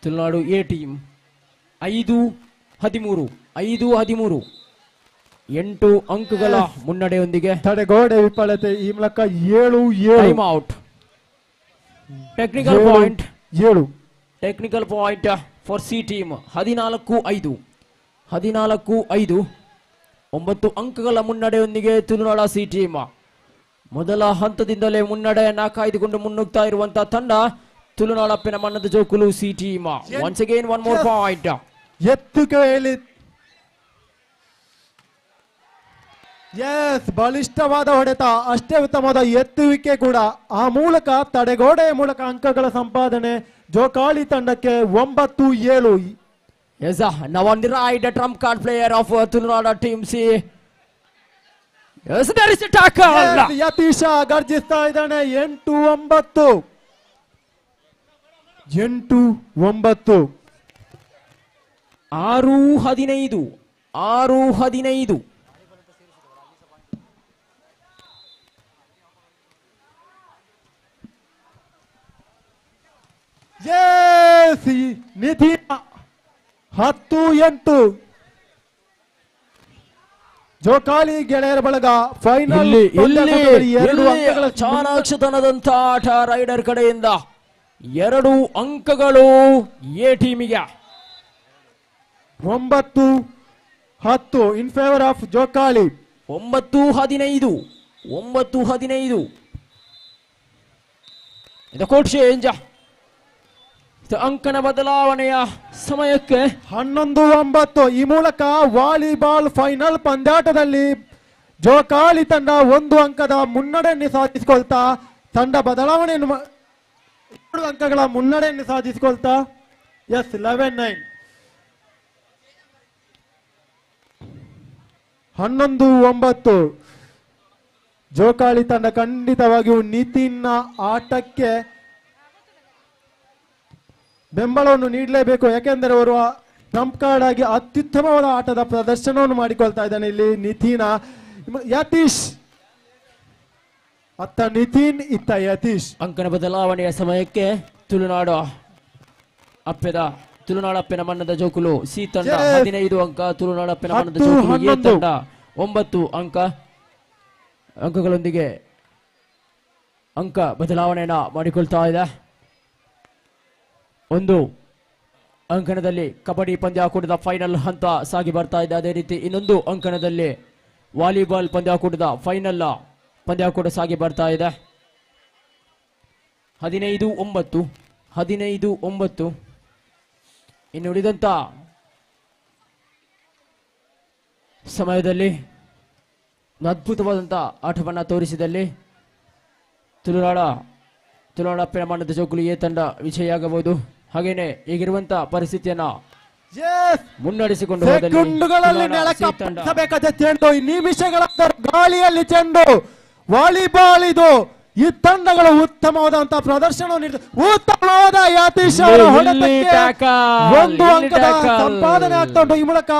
S1: Tulunadu A team 5-13 8 ಅಂಕಗಳ ಮುನ್ನಡೆಯೊಂದಿಗೆ
S3: ತಡೆಗೋಡೆ ವಿಫಲತೆ ಈ ಮೂಲಕ 7-7
S1: time out. Technical point
S3: 7
S1: technical point for C team. 14-5 9 ಅಂಕಗಳ ಮುನ್ನಡೆಯೊಂದಿಗೆ ತುಳುನಾಡ ಸಿ ಟೀಮ್ ಮೊದಲ ಹಂತದಿಂದಲೇ ಮುನ್ನಡೆಯನ್ನ ಕಾಯ್ದುಕೊಂಡು ಮುನ್ನುಗ್ತಾ ಇರುವಂತಹ ತಂಡ ತುಳುನಾಡಪ್ಪನ ಮಣ್ಣದ ಜೋಕುಲು C team. Once again one more point.
S3: ಎತ್ತುಗೆಯಲ್ಲಿ ಬಲಿಷ್ಠವಾದ ಹೊಡೆತ, ಅಷ್ಟೇ ಉತ್ತಮವಾದ ಎತ್ತುವಿಕೆ ಕೂಡ. ಆ ಮೂಲಕ ತಡೆಗೋಡೆಯ ಮೂಲಕ ಅಂಕಗಳ ಸಂಪಾದನೆ ಜೋಕಾಲಿ ತಂಡಕ್ಕೆ 9-7.
S1: Yes, now on the right, the trump card player of Tulunada team C. Yes, there is a tackle.
S3: Yes, Yathish ಗರ್ಜಿಸ್ತಾ ಇದ್ದಾನೆ. 8-9
S1: 6-15
S3: ನಿಧಿನ 10-8 ಜೋಕಾಲಿ ಗೆಳೆಯರ ಬಳಗ ಫೈನಲ್.
S1: ಚಾಣಾಕ್ಷತನದಂತ ಆಟ ರೈಡರ್ ಕಡೆಯಿಂದ 2 ಅಂಕಗಳು ಎ ಟೀಮಿಗೆ.
S3: 9-10 ಇನ್ ಫೇವರ್ ಆಫ್ ಜೋಕಾಲಿ.
S1: 9-15 ಕೋಟ್ ಚೇಂಜ್. ಅಂಕನ ಬದಲಾವಣೆಯ ಸಮಯಕ್ಕೆ
S3: 11-9 ಈ ಮೂಲಕ ವಾಲಿಬಾಲ್ ಫೈನಲ್ ಪಂದ್ಯಾಟದಲ್ಲಿ ಜೋಕಾಲಿ ತಂಡ 1 ಅಂಕದ ಮುನ್ನಡೆಯನ್ನು ಸಾಧಿಸಿಕೊಳ್ತಾ ತಂಡ ಬದಲಾವಣೆಯನ್ನು 2 ಅಂಕಗಳ ಮುನ್ನಡೆಯನ್ನು ಸಾಧಿಸಿಕೊಳ್ತಾ 11-9 11-9 ಜೋಕಾಲಿ ತಂಡ ಖಂಡಿತವಾಗಿಯೂ ನಿತಿನ್ನ ಆಟಕ್ಕೆ ಬೆಂಬಲವನ್ನು ನೀಡಲೇಬೇಕು. ಯಾಕೆಂದರೆ ಅವರು ಟ್ರಂಪ್ ಕಾರ್ಡ್ ಆಗಿ ಅತ್ಯುತ್ತಮವಾದ ಆಟದ ಪ್ರದರ್ಶನವನ್ನು ಮಾಡಿಕೊಳ್ತಾ ಇದ್ದಾನೆ ಇಲ್ಲಿ ನಿತಿನ. ಯತೀಶ್ ಅತ್ತ ನಿತಿನ್ ಇತ್ತ ಯತೀಶ್.
S1: ಅಂಕನ ಬದಲಾವಣೆಯ ಸಮಯಕ್ಕೆ ತುಳುನಾಡಪ್ಪನ ಮಣ್ಣದ ಜೋಕುಲು ಸಿ ತಂಡ 15 ಅಂಕ, ತುಳುನಾಡಪ್ಪನ ಮಣ್ಣದ ಜೋಕುಲು ಎ ತಂಡ 9 ಅಂಕಗಳೊಂದಿಗೆ ಅಂಕ ಬದಲಾವಣೆಯನ್ನ ಮಾಡಿಕೊಳ್ತಾ ಇದೆ. 1 ಅಂಕಣದಲ್ಲಿ ಕಬಡ್ಡಿ ಪಂದ್ಯಾಕೂಟದ ಫೈನಲ್ ಹಂತ ಸಾಗಿ ಬರ್ತಾ ಇದೆ. ಅದೇ ರೀತಿ ಇನ್ನೊಂದು ಅಂಕಣದಲ್ಲಿ ವಾಲಿಬಾಲ್ ಪಂದ್ಯಾಕೂಟದ ಫೈನಲ್ ಪಂದ್ಯಾಕೂಟ ಸಾಗಿ ಬರ್ತಾ ಇದೆ. 15-9 ಇನ್ನು ಉಳಿದಂತ ಸಮಯದಲ್ಲಿ ಅದ್ಭುತವಾದಂಥ ಆಟವನ್ನು ತೋರಿಸಿದಲ್ಲಿ ತುಳುನಾಡಪ್ಪನ ಮಣ್ಣದ ಜೋಕುಲು ಎ ತಂಡ ವಿಜಯಿಯಾಗಬಹುದು. ಹಾಗೇನೆ ಈಗಿರುವಂತ ಪರಿಸ್ಥಿತಿಯನ್ನ ಮುನ್ನಡೆಸಿಕೊಂಡು
S3: ಚೆಂಡು ನಿಮಿಷಗಳ ಗಾಳಿಯಲ್ಲಿ ಚೆಂಡು ವಾಲಿಬಾಲ್ ಇದು. ಈ ತಂಡಗಳು ಉತ್ತಮವಾದಂತಹ ಪ್ರದರ್ಶನ ಉತ್ತಮವಾದ ಯತೀಶ್ ಅವರ ಹೊಡೆತಕ್ಕೆ 1 ಅಂಕದ ಸಂಪಾದನೆ ಆಗ್ತಾ ಉಂಟು. ಈ ಮೂಲಕ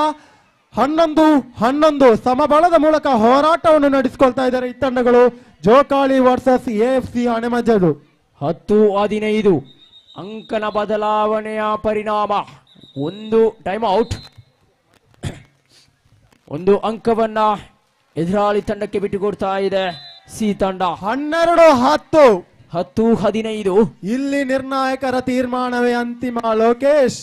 S3: 11-11 ಸಮಬಲದ ಮೂಲಕ ಹೋರಾಟವನ್ನು ನಡೆಸಿಕೊಳ್ತಾ ಇದ್ದಾರೆ ಈ ತಂಡಗಳು. ಜೋಕಾಲಿ ವರ್ಸಸ್ AFC ಆನೆಮಜ್ಜಲು.
S1: 10-15 ಅಂಕನ ಬದಲಾವಣೆಯ ಪರಿಣಾಮ 1 ಟೈಮ್ ಔಟ್. 1 ಅಂಕವನ್ನ ಎದುರಾಳಿ ತಂಡಕ್ಕೆ ಬಿಟ್ಟುಕೊಡ್ತಾ ಇದೆ ಸಿ ತಂಡ.
S3: 12-10 ಇಲ್ಲಿ ನಿರ್ಣಾಯಕರ ತೀರ್ಮಾನವೇ ಅಂತಿಮ. ಲೋಕೇಶ್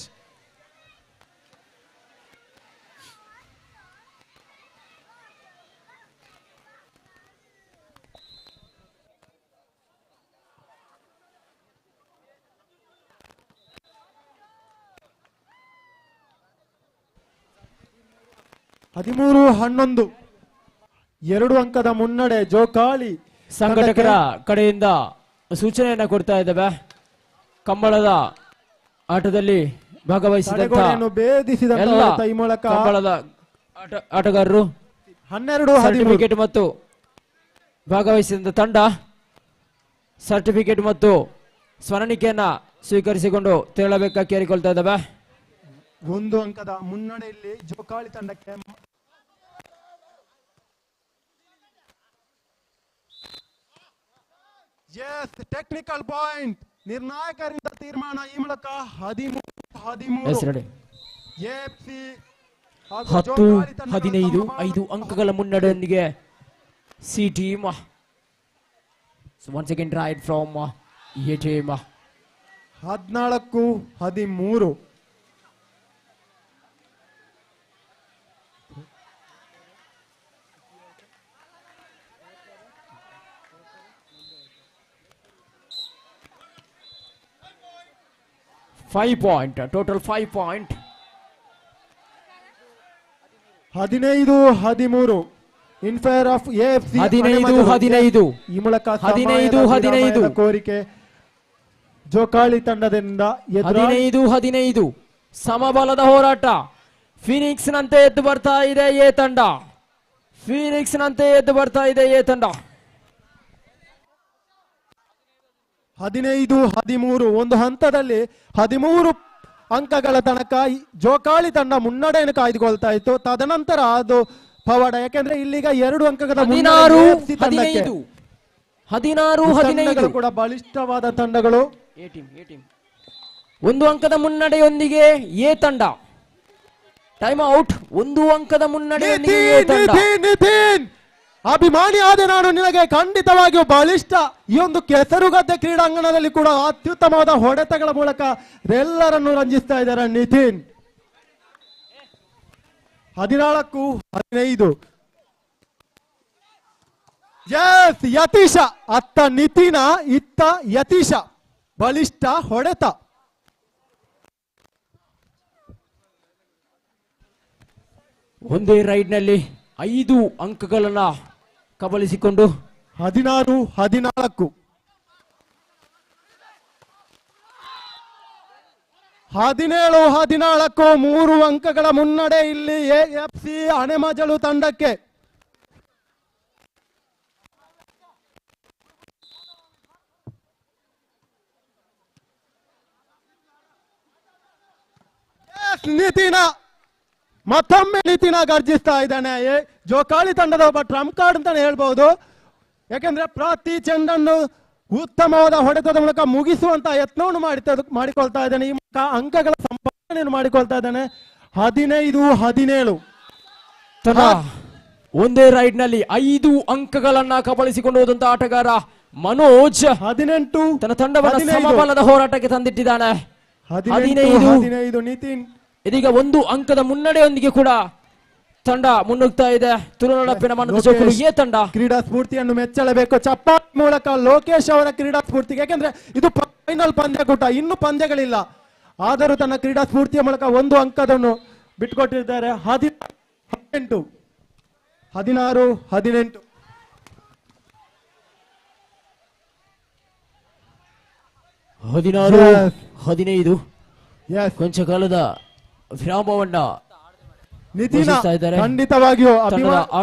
S3: (13-11) 2 ಅಂಕದ ಮುನ್ನಡೆ ಜೋಕಾಲಿ
S1: ಸಂಘಟಕರ ಕಡೆಯಿಂದ ಸೂಚನೆಯನ್ನ ಕೊಡ್ತಾ ಇದ್ದೇವೆ. ಕಂಬಳದ ಆಟದಲ್ಲಿ ಭಾಗವಹಿಸಿದಂತ
S3: ತಡೆಗೋಡೆಯನ್ನು ಭೇದಿಸಿದಂತ
S1: ಎಲ್ಲ
S3: ಹೊಡೆತ ಈ ಮೂಲಕ
S1: ಕಂಬಳದ ಆಟಗಾರರು
S3: 12-13
S1: ಸರ್ಟಿಫಿಕೇಟ್ ಮತ್ತು ಭಾಗವಹಿಸಿದಂತ ತಂಡ ಸರ್ಟಿಫಿಕೇಟ್ ಮತ್ತು ಸ್ಮರಣಿಕೆಯನ್ನ ಸ್ವೀಕರಿಸಿಕೊಂಡು ತೆರಳಬೇಕಾಗಿ ಕೇಳಿಕೊಳ್ತಾ ಇದ್ದಾವೆ.
S3: 1 ಅಂಕದ ಮುನ್ನಡೆಯಲ್ಲಿ ಜೋಕಾಳಿ ತಂಡಕ್ಕೆ ಟೆಕ್ನಿಕಲ್ ಪಾಯಿಂಟ್ ನಿರ್ಣಾಯಕರಿಂದ ತೀರ್ಮಾನ ಈ ಮೂಲಕ 13-13 ಎಎಫ್ಸಿ
S1: 10-15 5 ಅಂಕಗಳ ಮುನ್ನಡೆಯೊಂದಿಗೆ C team. once again tried from A team.
S3: 14-13
S1: 5 point, total 5 point.
S3: 15-13 in favor of AFC.
S1: 15-15
S3: ಈ ಮೂಲಕ
S1: 15-15
S3: ಕೋರಿಕೆ ಜೋಕಾಳಿ ತಂಡದಿಂದ
S1: 15-15 ಸಮಬಲದ ಹೋರಾಟ. ಫೀನಿಕ್ಸ್ ನಂತೆ ಎದ್ದು ಬರ್ತಾ ಇದೆ ಎ ತಂಡ. ಫೀನಿಕ್ಸ್ ನಂತೆ ಎದ್ದು ಬರ್ತಾ ಇದೆ ಎ ತಂಡ.
S3: 15-13 ಒಂದು ಹಂತದಲ್ಲಿ 13 ಅಂಕಗಳ ತನಕ ಜೋಕಾಳಿ ತಂಡ ಮುನ್ನಡೆಯನ್ನು ಕಾಯ್ದುಕೊಳ್ತಾ ಇತ್ತು. ತದನಂತರ ಅದು ಪವಾಡ, ಯಾಕೆಂದ್ರೆ ಇಲ್ಲಿಗ 2 ಅಂಕಗಳ
S1: 16-15
S3: ಕೂಡ ಬಲಿಷ್ಠವಾದ ತಂಡಗಳು.
S1: 1 ಅಂಕದ ಮುನ್ನಡೆಯೊಂದಿಗೆ ಎ ತಂಡ. Time out. 1 ಅಂಕದ ಮುನ್ನಡೆಯೊಂದಿಗೆ ಎ ತಂಡ.
S3: ಅಭಿಮಾನಿ ಆದ ನಾನು ನಿನಗೆ ಖಂಡಿತವಾಗಿಯೂ ಬಲಿಷ್ಠ. ಈ ಒಂದು ಕೆಸರುಗದ್ದೆ ಕ್ರೀಡಾಂಗಣದಲ್ಲಿ ಕೂಡ ಅತ್ಯುತ್ತಮವಾದ ಹೊಡೆತಗಳ ಮೂಲಕ ಎಲ್ಲರನ್ನು ರಂಜಿಸ್ತಾ ಇದ್ದಾರೆ ನಿತಿನ್. 14-15 ಯತೀಶ. ಅತ್ತ ನಿತಿನ, ಇತ್ತ ಯತೀಶ. ಬಲಿಷ್ಠ ಹೊಡೆತ.
S1: ಒಂದೇ ರೈಡ್ ನಲ್ಲಿ 5 ಅಂಕಗಳನ್ನ ಕಬಳಿಸಿಕೊಂಡು
S3: 16-14 17-14 3 ಅಂಕಗಳ ಮುನ್ನಡೆ ಇಲ್ಲಿ ಎಎಫ್ಸಿ ಆನೆಮಜಲು ತಂಡಕ್ಕೆ. ನಿತಿನ ಮತ್ತೊಮ್ಮೆ ನಿತಿನ ಗರ್ಜಿಸ್ತಾ ಇದ್ದಾನೆ. ಜೋಕಾಳಿ ತಂಡದ ಒಬ್ಬ ಟ್ರಂಪ್ ಕಾರ್ಡ್ ಅಂತಾನೆ ಹೇಳ್ಬಹುದು. ಯಾಕೆಂದ್ರೆ ಪ್ರತಿ ಚೆಂಡನ್ನು ಉತ್ತಮವಾದ ಹೊಡೆತದ ಮೂಲಕ ಮುಗಿಸುವಂತ ಯತ್ನವನ್ನು ಮಾಡಿಕೊಳ್ತಾ ಇದ್ದಾನೆ. ಈ ಮೂಲಕ ಅಂಕಗಳ ಸಂಪಾದನೆಯನ್ನು ಮಾಡಿಕೊಳ್ತಾ ಇದ್ದಾನೆ. 15-17
S1: ಒಂದೇ ರೈಡ್ ನಲ್ಲಿ 5 ಅಂಕಗಳನ್ನ ಕಬಳಿಸಿಕೊಂಡು ಹೋದಂತ ಆಟಗಾರ ಮನೋಜ್
S3: 18
S1: ತನ್ನ ತಂಡವನ್ನು ಸಮಬಲದ ಹೋರಾಟಕ್ಕೆ ತಂದಿಟ್ಟಿದ್ದಾನೆ.
S3: 15 ನಿತಿನ್.
S1: ಇದೀಗ 1 ಅಂಕದ ಮುನ್ನಡೆಯೊಂದಿಗೆ ಕೂಡ ತಂಡ ಮುನ್ನುಗ್ತಾ ಇದೆ. ತುಳುನಾಡಪ್ಪಿನ ಮಣ್ಣದ ಜೋಕುಲು ಎ ತಂಡ.
S3: ಕ್ರೀಡಾ ಸ್ಫೂರ್ತಿಯನ್ನು ಮೆಚ್ಚಲೇಬೇಕು. ಚಪ್ಪಾಳೆ ಮೂಲಕ ಲೋಕೇಶ್ ಅವರ ಕ್ರೀಡಾ ಸ್ಫೂರ್ತಿಗೆ, ಯಾಕೆಂದ್ರೆ ಇದು ಫೈನಲ್ ಪಂದ್ಯಕೂಟ, ಇನ್ನು ಪಂದ್ಯಗಳಿಲ್ಲ. ಆದರೂ ತನ್ನ ಕ್ರೀಡಾ ಸ್ಫೂರ್ತಿಯ ಮೂಲಕ 1 ಅಂಕದನ್ನು ಬಿಟ್ಟುಕೊಟ್ಟಿದ್ದಾರೆ. 16-18
S1: 16-15 ಕೊಂಚ ಕಾಲದ ವಿರಾಮವನ್ನ
S3: ನಿತಿನ ಖಂಡಿತವಾಗಿಯೂ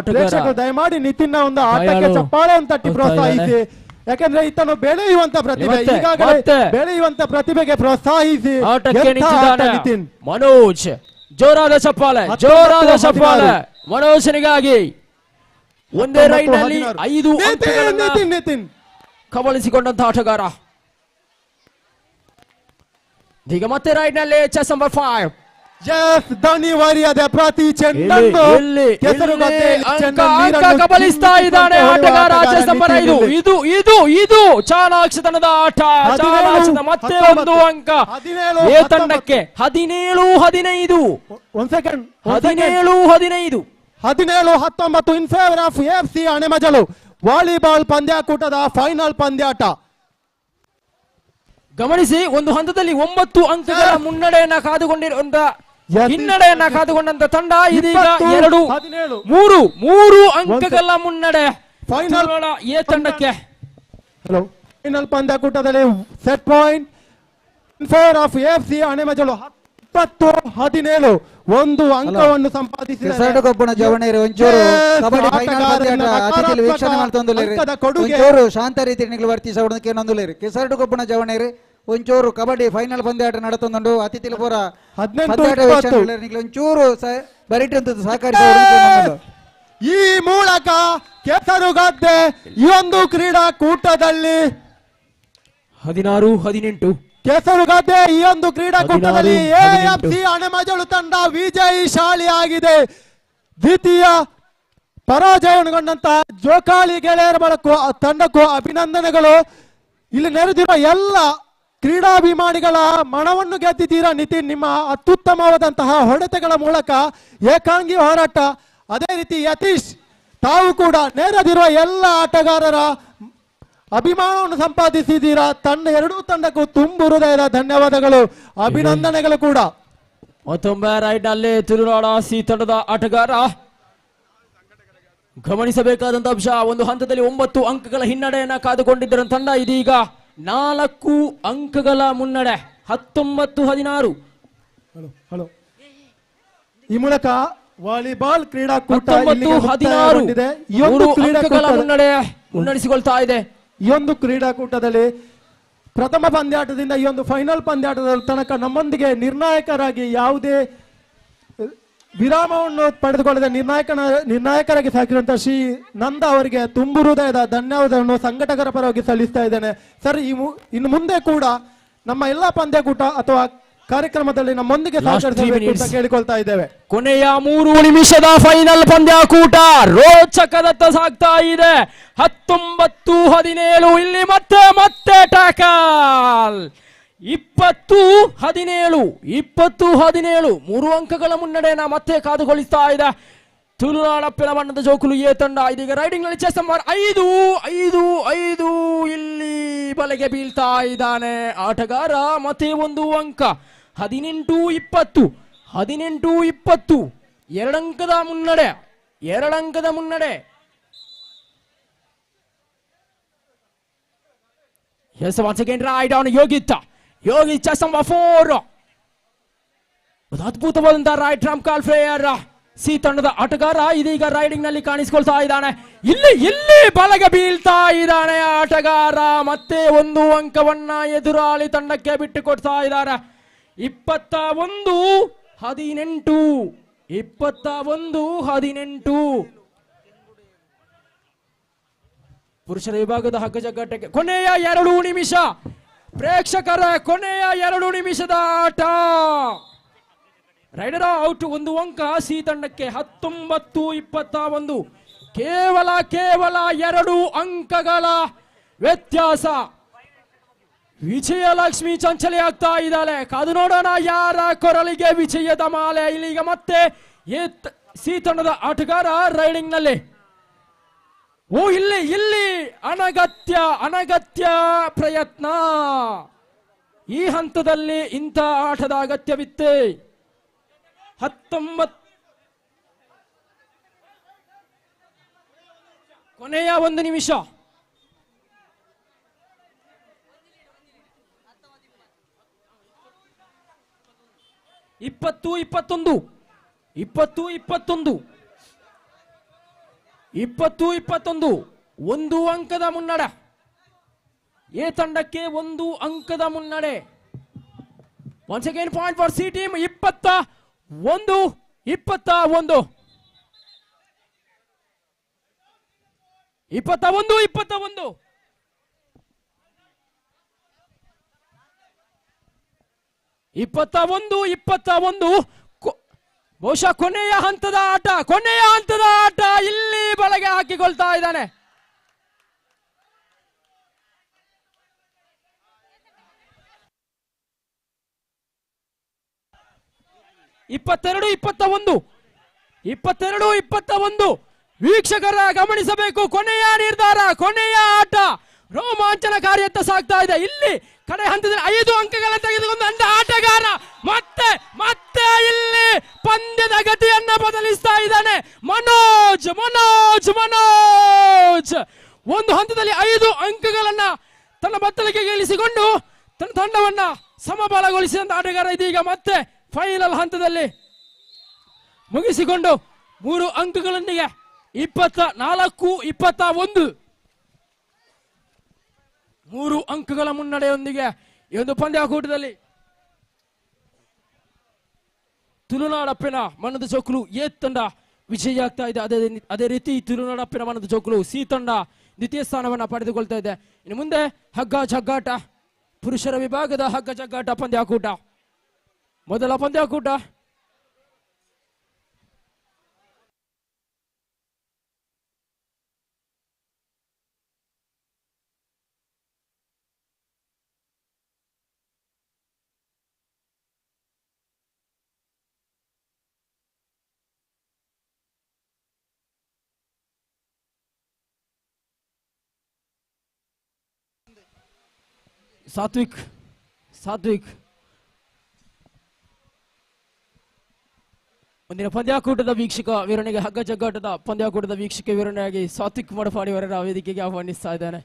S3: ಪ್ರೇಕ್ಷಕರು ದಯಮಾಡಿ ನಿತಿನ್ನ ಒಂದು ಆಟಕ್ಕೆ ಚಪ್ಪಾಳೆ ಅಂತ ತಟ್ಟಿ ಪ್ರೋತ್ಸಾಹಿಸಿ. ಯಾಕಂದ್ರೆ ಈತನು ಬೆಳೆಯುವಂತ ಪ್ರತಿಭೆ, ಈಗಾಗಲೇ ಬೆಳೆಯುವಂತ ಪ್ರತಿಭೆಗೆ ಪ್ರೋತ್ಸಾಹಿಸಿ.
S1: ನಿತಿನ್ ಮನೋಜ್ ಜೋರಾದ ಚಪ್ಪಾಳೆ, ಜೋರಾದ ಚಪ್ಪಾಳೆ ಮನೋಜನಿಗಾಗಿ. ಒಂದೇ ರೈಡ್ ನಲ್ಲಿ 5
S3: ನಿತಿನ್
S1: ಕಬಳಿಸಿಕೊಂಡಂತ ಆಟಗಾರ. ಈಗ ಮತ್ತೆ ರೈಡ್ ನಲ್ಲಿ ಚೆಸ್ ನಂಬರ್ 5
S3: ದಣಿವಾರಿಯಾದ ಪ್ರತಿ ಚೆಂಡನ್ನು
S1: ಕಬಳಿಸ್ತಾ ಇದ್ದಾನೆ ಆಟಗಾರ. Chess number 5. ಇದು ಚಾಣಾಕ್ಷತನದ ಆಟ. ಮತ್ತೆ 1 ಅಂಕ ಎ ತಂಡಕ್ಕೆ. 17-15
S3: 17-19 in favour of AFC Anemajalu volleyball ಪಂದ್ಯಾಕೂಟದ ಫೈನಲ್ ಪಂದ್ಯಾಟ.
S1: ಗಮನಿಸಿ, ಒಂದು ಹಂತದಲ್ಲಿ 9 ಅಂಕಗಳ ಮುನ್ನಡೆಯನ್ನ ಕಾದುಕೊಂಡಿರುವಂತ ಹಿನ್ನಡೆಯನ್ನ ಕಾದುಕೊಂಡಂತ ತಂಡ ಇದೀಗ 3 ಅಂಕಗಳ ಮುನ್ನಡೆ
S3: ಫೈನಲ್
S1: ಎ ತಂಡಕ್ಕೆ
S3: ಫೈನಲ್ ಪಂದ್ಯಾಕೂಟದಲ್ಲಿ set point fair of AFC Anemajalu 10-17 ಒಂದು ಅಂಕವನ್ನು ಸಂಪಾದಿಸಿದ್ದಾರೆ.
S2: ಕೆಸರಡುಗೊಪ್ಪನ ಜವಣೇರಿ ಒಂಚೂರು ಕಬಡ್ಡಿ ಫೈನಲ್ ಪಂದ್ಯಾಟ ಅತಿಥಿಗಳು ವೀಕ್ಷಣೆ ಮಾಡ್ತೊಂದುಲೇರಿ ಒಂಚೂರು ಶಾಂತ ರೀತಿ ನಿಗಳು ವರ್ತಿಸೋದಕ್ಕೆ ಏನೊಂದುಲೇರಿ ಕೆಸರಡುಗೊಪ್ಪನ ಜವಣೇರಿ ಒಂಚೂರು ಕಬಡ್ಡಿ ಫೈನಲ್ ಪಂದ್ಯಾಟ ನಡೆತೊಂದು ಅತಿಥಿಗಳು ಪೂರ
S3: 18
S2: ಒಂಚೂರು ಬರಿಟಂತ ಸಹಕರಿಸ
S3: ಈ ಮೂಲಕ ಕೆಸರುಗದ್ದೆ ಈ ಒಂದು ಕ್ರೀಡಾಕೂಟದಲ್ಲಿ
S1: 16-18
S3: ಕೆಸರುಗದ್ದೆ ಈ ಒಂದು ಕ್ರೀಡಾಕೂಟದಲ್ಲಿ AFC ಆನೆಮಜಲು ತಂಡ ವಿಜಯಶಾಲಿಯಾಗಿದೆ. ದ್ವಿತೀಯ ಪರಾಜಯಗೊಂಡಂತ ಜೋಕಾಲಿ ಗೆಳೆಯರ ಬಳಕು ತಂಡಕ್ಕೂ ಅಭಿನಂದನೆಗಳು. ಇಲ್ಲಿ ನೆರೆದಿರುವ ಎಲ್ಲ ಕ್ರೀಡಾಭಿಮಾನಿಗಳ ಮನವನ್ನು ಗೆದ್ದಿದ್ದೀರಾ ನಿತಿನ್. ನಿಮ್ಮ ಅತ್ಯುತ್ತಮವಾದಂತಹ ಹೊಡೆತಗಳ ಮೂಲಕ ಏಕಾಂಗಿ ಹೋರಾಟ, ಅದೇ ರೀತಿ ಯತೀಶ್ ತಾವು ಕೂಡ ನೆರೆದಿರುವ ಎಲ್ಲ ಆಟಗಾರರ ಅಭಿಮಾನವನ್ನು ಸಂಪಾದಿಸಿದ್ದೀರಾ. ಎರಡೂ ತಂಡಕ್ಕೂ ತುಂಬು ಹೃದಯದ ಧನ್ಯವಾದಗಳು, ಅಭಿನಂದನೆಗಳು ಕೂಡ.
S1: ಮತ್ತೊಮ್ಮೆ ರೈಟ್ ನಲ್ಲಿ ತುಳುನಾಡ ಸಿ ತಂಡದ ಆಟಗಾರ ಗಮನಿಸಬೇಕಾದಂತ ಅಂಶ, ಒಂದು ಹಂತದಲ್ಲಿ 9 ಅಂಕಗಳ ಹಿನ್ನಡೆಯನ್ನ ಕಾದುಕೊಂಡಿದ್ದ ತಂಡ ಇದೀಗ 4 ಅಂಕಗಳ ಮುನ್ನಡೆ 19-16.
S3: ಈ ಮೂಲಕ ವಾಲಿಬಾಲ್ ಕ್ರೀಡಾಕೂಟ
S1: 19-16 ಮುನ್ನಡೆಸಿಕೊಳ್ತಾ ಇದೆ.
S3: ಈ ಒಂದು ಕ್ರೀಡಾಕೂಟದಲ್ಲಿ ಪ್ರಥಮ ಪಂದ್ಯಾಟದಿಂದ ಈ ಒಂದು ಫೈನಲ್ ಪಂದ್ಯಾಟದ ತನಕ ನಮ್ಮೊಂದಿಗೆ ನಿರ್ಣಾಯಕರಾಗಿ ಯಾವುದೇ ವಿರಾಮವನ್ನು ಪಡೆದುಕೊಳ್ಳದೆ ನಿರ್ಣಾಯಕರಾಗಿ ಸಾಕಿರುವಂತಹ ಶ್ರೀ ನಂದ ಅವರಿಗೆ ತುಂಬು ಹೃದಯದ ಧನ್ಯವಾದವನ್ನು ಸಂಘಟಕರ ಪರವಾಗಿ ಸಲ್ಲಿಸ್ತಾ ಇದ್ದೇನೆ. ಸರ್, ಇನ್ನು ಮುಂದೆ ಕೂಡ ನಮ್ಮ ಎಲ್ಲಾ ಪಂದ್ಯಕೂಟ ಅಥವಾ ಕಾರ್ಯಕ್ರಮದಲ್ಲಿ ನಮ್ಮೊಂದಿಗೆ ಸಹಕರಿಸಬೇಕು ಅಂತ ಕೇಳಿಕೊಳ್ತಾ ಇದ್ದೇವೆ.
S1: ಕೊನೆಯ 3 ನಿಮಿಷದ ಫೈನಲ್ ಪಂದ್ಯಾಕೂಟ ರೋಚಕದತ್ತ ಸಾಗ್ತಾ ಇದೆ. 19-17 ಇಲ್ಲಿ ಮತ್ತೆ ಟ್ಯಾಕಲ್. 20-17 3 ಅಂಕಗಳ ಮುನ್ನಡೆಯನ್ನ ಮತ್ತೆ ಕಾದುಗೊಳಿಸ್ತಾ ಇದೆ ತುಳುನಾಡ ಪಿರವಣ್ಣದ ಜೋಕುಲು ಎ ತಂಡ. ಇದೀಗ ರೈಡಿಂಗ್ ನಲ್ಲಿ ಚೆಸ್ ನಂಬರ್ 5 ಇಲ್ಲಿ ಬಲೆಗೆ ಬೀಳ್ತಾ ಇದ್ದಾನೆ ಆಟಗಾರ. ಮತ್ತೆ 1 ಅಂಕ. 18-20 2 ಅಂಕದ ಮುನ್ನಡೆ. Yes, once again right on Yogita chess number 4. ಒಂದು ಅದ್ಭುತವಾದಂತಹ ರೈಟ್ ರಾಮ್ ಕಾಲ್ ಪ್ಲೇಯರ್ ಸಿ ತಂಡದ ಆಟಗಾರ ಇದೀಗ ರೈಡಿಂಗ್ ನಲ್ಲಿ ಕಾಣಿಸಿಕೊಳ್ತಾ ಇದ್ದಾನೆ. ಇಲ್ಲಿ ಬಲಗೆ ಬೀಳ್ತಾ ಇದ್ದಾನೆ ಆಟಗಾರ. ಮತ್ತೆ 1 ಅಂಕವನ್ನ ಎದುರಾಳಿ ತಂಡಕ್ಕೆ ಬಿಟ್ಟು ಕೊಡ್ತಾ ಇದ್ದಾರೆ. 21-18 ಪುರುಷರ ವಿಭಾಗದ ಹಗ್ಗ ಜಗ್ಗಾಟಕ್ಕೆ ಕೊನೆಯ 2 ನಿಮಿಷ. ಪ್ರೇಕ್ಷಕರ ಕೊನೆಯ 2 ನಿಮಿಷದ ಆಟ. ರೈಡರ್ ಔಟ್ 1 ಅಂಕ ಸಿ ತಂಡಕ್ಕೆ. 19-21 ಕೇವಲ 2 ಅಂಕಗಳ ವ್ಯತ್ಯಾಸ. ವಿಜಯಲಕ್ಷ್ಮಿ ಚಂಚಲೆ ಆಗ್ತಾ ಇದ್ದಾಳೆ. ಕಾದು ನೋಡೋಣ ಯಾರ ಕೊರಳಿಗೆ ವಿಜಯದ ಮಾಲೆ. ಇಲ್ಲಿಗ ಮತ್ತೆ ಸಿ ತಂಡದ ಆಟಗಾರ ರೈಡಿಂಗ್ ನಲ್ಲಿ. ಇಲ್ಲಿ ಅನಗತ್ಯ ಪ್ರಯತ್ನ. ಈ ಹಂತದಲ್ಲಿ ಇಂಥ ಆಟದ ಅಗತ್ಯವಿತ್ತೆ. 19 ಕೊನೆಯ 1 ನಿಮಿಷ. 20-21 1 ಅಂಕದ ಮುನ್ನಡೆ. ಎ ತಂಡಕ್ಕೆ 1 ಅಂಕದ ಮುನ್ನಡೆ. Once again point for C team. 21-21 ಬಹುಶಃ ಕೊನೆಯ ಹಂತದ ಆಟ ಇಲ್ಲಿ ಬಲಗೆ ಹಾಕಿಕೊಳ್ತಾ ಇದ್ದಾನೆ. 22-21 ವೀಕ್ಷಕರ ಗಮನಿಸಬೇಕು. ಕೊನೆಯ ನಿರ್ಧಾರ, ಕೊನೆಯ ಆಟ ರೋಮಾಂಚನಕಾರಿಯತ್ತ ಸಾಗ್ತಾ ಇದೆ. ಇಲ್ಲಿ ಕಡೆ ಹಂತದಲ್ಲಿ 5 ಅಂಕಗಳ ತೆಗೆದುಕೊಂಡ ಆಟಗಾರ ಮತ್ತೆ ಇಲ್ಲಿ ಪಂದ್ಯದ ಗತಿಯನ್ನ ಬದಲಿಸ್ತಾ ಇದ್ದಾನೆ. ಮನೋಜ್ ಮನೋಜ್ ಮನೋಜ್ ಒಂದು ಹಂತದಲ್ಲಿ 5 ಅಂಕಗಳನ್ನ ತನ್ನ ಬತ್ತಲಿಗೆ ಗೆಲ್ಲಿಸಿಕೊಂಡು ತನ್ನ ತಂಡವನ್ನ ಸಮಬಲಗೊಳಿಸಿದಂತ ಆಟಗಾರ ಇದೀಗ ಮತ್ತೆ ಫೈನಲ್ ಹಂತದಲ್ಲಿ ಮುಗಿಸಿಕೊಂಡು 3 ಅಂಕಗಳೊಂದಿಗೆ 24-21 3 ಅಂಕಗಳ ಮುನ್ನಡೆಯೊಂದಿಗೆ ಈ ಒಂದು ಪಂದ್ಯಾಕೂಟದಲ್ಲಿ ತುಳುನಾಡಪ್ಪನ ಮನದ ಜೋಕುಲು ಎ ತಂಡ ವಿಜಯ ಆಗ್ತಾ ಇದೆ. ಅದೇ ರೀತಿ ತುಳುನಾಡಪ್ಪನ ಮನದ ಜೋಕುಲು ಸಿ ತಂಡ ದ್ವಿತೀಯ ಸ್ಥಾನವನ್ನ ಪಡೆದುಕೊಳ್ತಾ ಇದೆ. ಇನ್ನು ಮುಂದೆ ಹಗ್ಗ ಜಗ್ಗಾಟ ಪುರುಷರ ವಿಭಾಗದ ಹಗ್ಗ ಜಗ್ಗಾಟ ಪಂದ್ಯಾಕೂಟ. ಮೊದಲ ಪಂದ್ಯಾಕೂಟ ಸಾತ್ವಿಕ್ ಮುಂದಿನ ಪಂದ್ಯಾಕೂಟದ ವೀಕ್ಷಕ ವಿವರಣೆಗೆ ಹಗ್ಗ ಜಗ್ಗಾಟದ ಪಂದ್ಯಾಕೂಟದ ವೀಕ್ಷಕ ವಿವರಣೆಯಾಗಿ ಸಾತ್ವಿಕ್ ಮಡಪಾಡಿಯವರ ವೇದಿಕೆಗೆ ಆಹ್ವಾನಿಸ್ತಾ ಇದ್ದಾನೆ.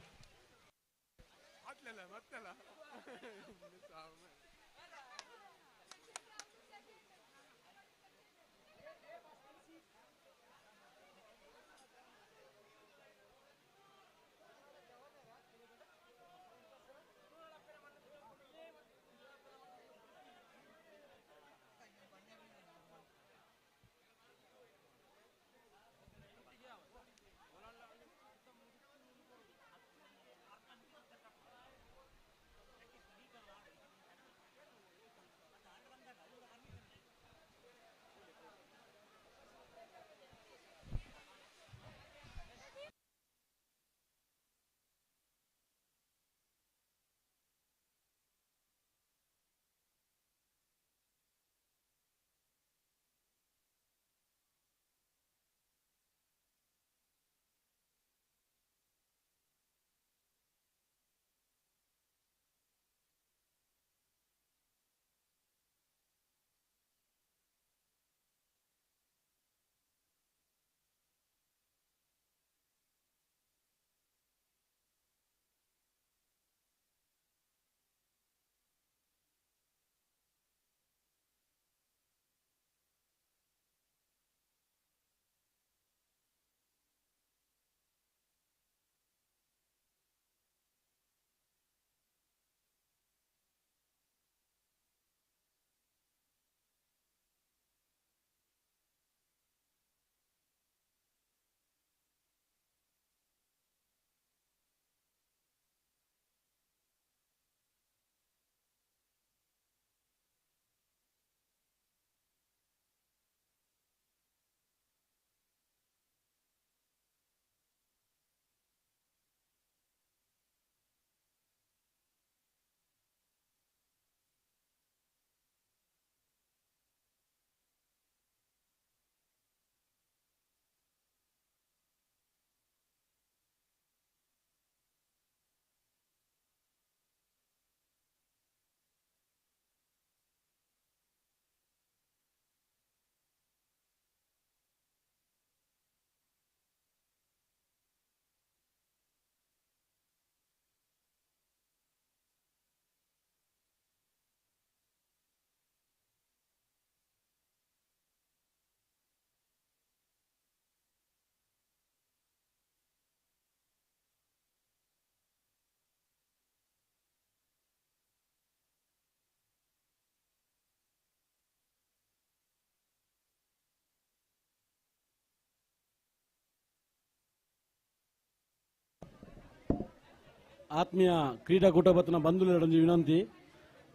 S19: ಆತ್ಮೀಯ ಕ್ರೀಡಾಕೂಟ ಬತ್ತಿನ ಬಂಧುಗಳೊಂದು ವಿನಂತಿ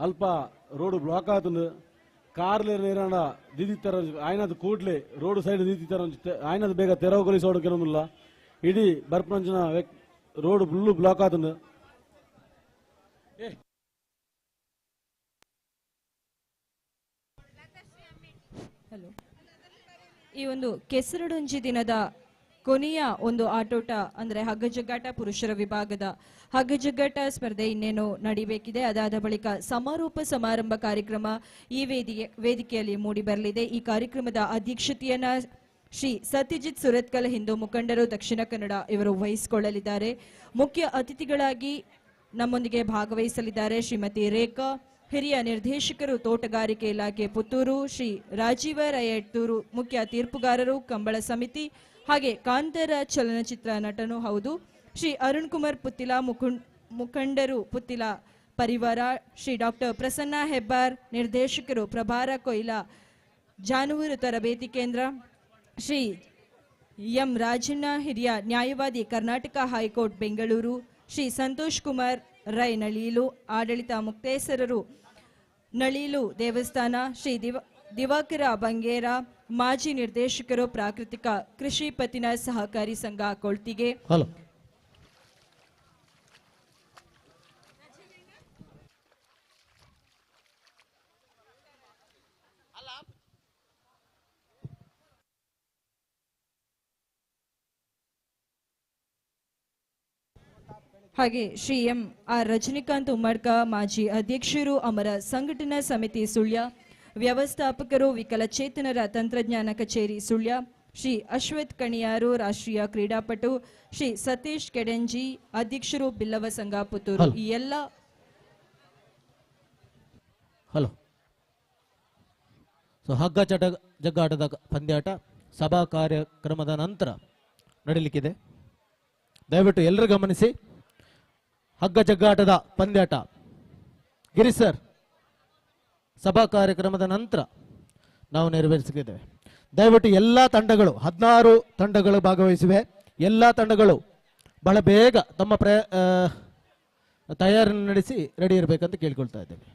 S19: ಅಲ್ಪ ರೋಡ್ ಬ್ಲಾಕ್ ಆತಂದು ಕಾರ್ಲೆ ನೇರಾಂಡ ದಿದಿತ್ತರ ಆಯ್ನದ ಕೂಡ್ಲೆ ರೋಡ್ ಸೈಡ್ ದಿದಿತ್ತರ ಆಯ್ನದ ಬೇಗ ತೆರವುಗೊಳಿಸೋಡು ಕೆಲವೊಂದಿಲ್ಲ ಇಡೀ ಬರ್ಪಂಚಿನ ರೋಡ್ ಫುಲ್ಲು ಬ್ಲಾಕ್ ಆತಂದು
S15: ಹಲೋ ಈ ಒಂದು ಕೆಸರಡೊಂಜಿ ದಿನದ ಕೊನೆಯ ಒಂದು ಆಟೋಟ ಅಂದ್ರೆ ಹಗ್ಗಜಗ್ಗಾಟ ಪುರುಷರ ವಿಭಾಗದ ಹಗ್ಗಜಗ್ಗಾಟ ಸ್ಪರ್ಧೆ ಇನ್ನೇನು ನಡಿಬೇಕಿದೆ. ಅದಾದ ಬಳಿಕ ಸಮಾರೋಪ ಸಮಾರಂಭ ಕಾರ್ಯಕ್ರಮ ಈ ವೇದಿಕೆಯಲ್ಲಿ ಮೂಡಿ ಬರಲಿದೆ. ಈ ಕಾರ್ಯಕ್ರಮದ ಅಧ್ಯಕ್ಷತೆಯನ್ನ ಶ್ರೀ ಸತ್ಯಜಿತ್ ಸುರತ್ಕಲ್ ಹಿಂದೂ ಮುಖಂಡರು ದಕ್ಷಿಣ ಕನ್ನಡ ಇವರು ವಹಿಸಿಕೊಳ್ಳಲಿದ್ದಾರೆ. ಮುಖ್ಯ ಅತಿಥಿಗಳಾಗಿ ನಮ್ಮೊಂದಿಗೆ ಭಾಗವಹಿಸಲಿದ್ದಾರೆ ಶ್ರೀಮತಿ ರೇಖಾ, ಹಿರಿಯ ನಿರ್ದೇಶಕರು ತೋಟಗಾರಿಕೆ ಇಲಾಖೆ ಪುತ್ತೂರು, ಶ್ರೀ ರಾಜೀವ ರೈಯಟ್ಟೂರು, ಮುಖ್ಯ ತೀರ್ಪುಗಾರರು ಕಂಬಳ ಸಮಿತಿ, ಹಾಗೆ ಕಾಂತಾರ ಚಲನಚಿತ್ರ ನಟನೂ ಹೌದು, ಶ್ರೀ ಅರುಣ್ ಕುಮಾರ್ ಪುತ್ತಿಲ, ಮುಖಂಡರು ಪುತ್ತಿಲ ಪರಿವಾರ, ಶ್ರೀ ಡಾಕ್ಟರ್ ಪ್ರಸನ್ನ ಹೆಬ್ಬಾರ್, ನಿರ್ದೇಶಕರು ಪ್ರಭಾರ ಕೊಯ್ಲಾ ಜಾನುವಾರು ತರಬೇತಿ ಕೇಂದ್ರ, ಶ್ರೀ ಎಂ ರಾಜಣ್ಣ, ಹಿರಿಯ ನ್ಯಾಯವಾದಿ ಕರ್ನಾಟಕ ಹೈಕೋರ್ಟ್ ಬೆಂಗಳೂರು, ಶ್ರೀ ಸಂತೋಷ್ ಕುಮಾರ್ ರೈ ನಳೀಲು, ಆಡಳಿತ ಮುಕ್ತೇಸರರು ನಳೀಲು ದೇವಸ್ಥಾನ, ಶ್ರೀ ದಿವಾಕರ ಬಂಗೇರ, ಮಾಜಿ ನಿರ್ದೇಶಕರು ಪ್ರಾಕೃತಿಕ ಕೃಷಿ ಪತ್ತಿನ ಸಹಕಾರಿ ಸಂಘ ಕೊಳ್ತಿಗೆ. ಹಾಗೆ ಶ್ರೀ ಎಂ ಆರ್ ರಜನಿಕಾಂತ್ ಉಮ್ಮಡ್ಕ, ಮಾಜಿ ಅಧ್ಯಕ್ಷರು ಅಮರ ಸಂಘಟನಾ ಸಮಿತಿ ಸುಳ್ಯ, ವ್ಯವಸ್ಥಾಪಕರು ವಿಕಲಚೇತನರ ತಂತ್ರಜ್ಞಾನ ಕಚೇರಿ ಸುಳ್ಯ, ಶ್ರೀ ಅಶ್ವಥ್ ಕಣಿಯಾರು, ರಾಷ್ಟ್ರೀಯ ಕ್ರೀಡಾಪಟು, ಶ್ರೀ ಸತೀಶ್ ಕೆಡೆಂಜಿ, ಅಧ್ಯಕ್ಷರು ಬಿಲ್ಲವ ಸಂಘ ಪುತ್ತೂರು. ಈ ಎಲ್ಲ
S5: ಹಗ್ಗ ಜಗ್ಗಾಟದ ಪಂದ್ಯಾಟ ಸಭಾ ಕಾರ್ಯಕ್ರಮದ ನಂತರ ನಡೀಲಿಕ್ಕಿದೆ. ದಯವಿಟ್ಟು ಎಲ್ಲರೂ ಗಮನಿಸಿ, ಹಗ್ಗ ಜಗ್ಗಾಟದ ಪಂದ್ಯಾಟ ಗಿರಿ ಸರ್ ಸಭಾ ಕಾರ್ಯಕ್ರಮದ ನಂತರ ನಾವು ನೆರವೇರಿಸಲಿದ್ದೇವೆ. ದಯವಿಟ್ಟು ಎಲ್ಲ ತಂಡಗಳು 16 ತಂಡಗಳು ಭಾಗವಹಿಸಿವೆ. ಎಲ್ಲ ತಂಡಗಳು ಬಹಳ ಬೇಗ ತಮ್ಮ ತಯಾರಿಯನ್ನು ನಡೆಸಿ ರೆಡಿ ಇರಬೇಕಂತ ಕೇಳ್ಕೊಳ್ತಾ ಇದ್ದೇವೆ.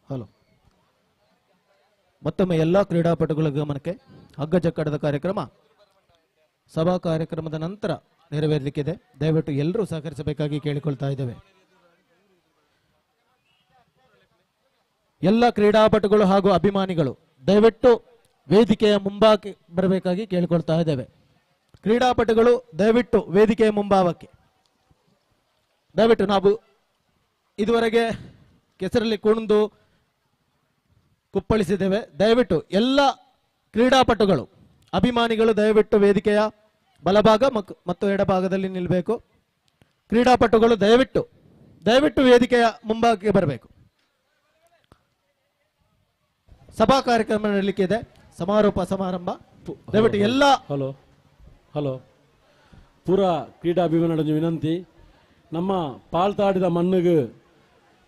S5: ಹಲೋ, ಮತ್ತೊಮ್ಮೆ ಎಲ್ಲ ಕ್ರೀಡಾಪಟುಗಳ ಗಮನಕ್ಕೆ, ಹಗ್ಗ ಜಗ್ಗಾಟದ ಕಾರ್ಯಕ್ರಮ ಸಭಾ ಕಾರ್ಯಕ್ರಮದ ನಂತರ ನೆರವೇರಲಿಕ್ಕಿದೆ. ದಯವಿಟ್ಟು ಎಲ್ಲರೂ ಸಹಕರಿಸಬೇಕಾಗಿ ಕೇಳಿಕೊಳ್ತಾ ಇದ್ದೇವೆ. ಎಲ್ಲ ಕ್ರೀಡಾಪಟುಗಳು ಹಾಗೂ ಅಭಿಮಾನಿಗಳು ದಯವಿಟ್ಟು ವೇದಿಕೆಯ ಮುಂಭಾಗಕ್ಕೆ ಬರಬೇಕಾಗಿ ಕೇಳಿಕೊಳ್ತಾ ಇದ್ದೇವೆ. ಕ್ರೀಡಾಪಟುಗಳು ದಯವಿಟ್ಟು ವೇದಿಕೆಯ ಮುಂಭಾಗಕ್ಕೆ. ದಯವಿಟ್ಟು ನಾವು ಇದುವರೆಗೆ ಕೆಸರಲ್ಲಿ ಕುಣಿದು ಕುಪ್ಪಳಿಸಿದ್ದೇವೆ. ದಯವಿಟ್ಟು ಎಲ್ಲ ಕ್ರೀಡಾಪಟುಗಳು ಅಭಿಮಾನಿಗಳು ದಯವಿಟ್ಟು ವೇದಿಕೆಯ ಬಲಭಾಗ ಮತ್ತು ಎಡಭಾಗದಲ್ಲಿ ನಿಲ್ಲಬೇಕು. ಕ್ರೀಡಾಪಟುಗಳು ದಯವಿಟ್ಟು ವೇದಿಕೆಯ ಮುಂಭಾಗಕ್ಕೆ ಬರಬೇಕು. ಸಭಾ ಕಾರ್ಯಕ್ರಮ ನಡೆಯಲಿಕ್ಕೆ ಇದೆ. ಸಮಾರೋಪ ಸಮಾರಂಭ ದಯವಿಟ್ಟು ಎಲ್ಲ
S19: ಹಲೋ ಪೂರ ಕ್ರೀಡಾಭಿಮಾನಿಗಳ ವಿನಂತಿ, ನಮ್ಮ ಪಾಳ್ತಾಡಿದ ಮಣ್ಣಿಗೆ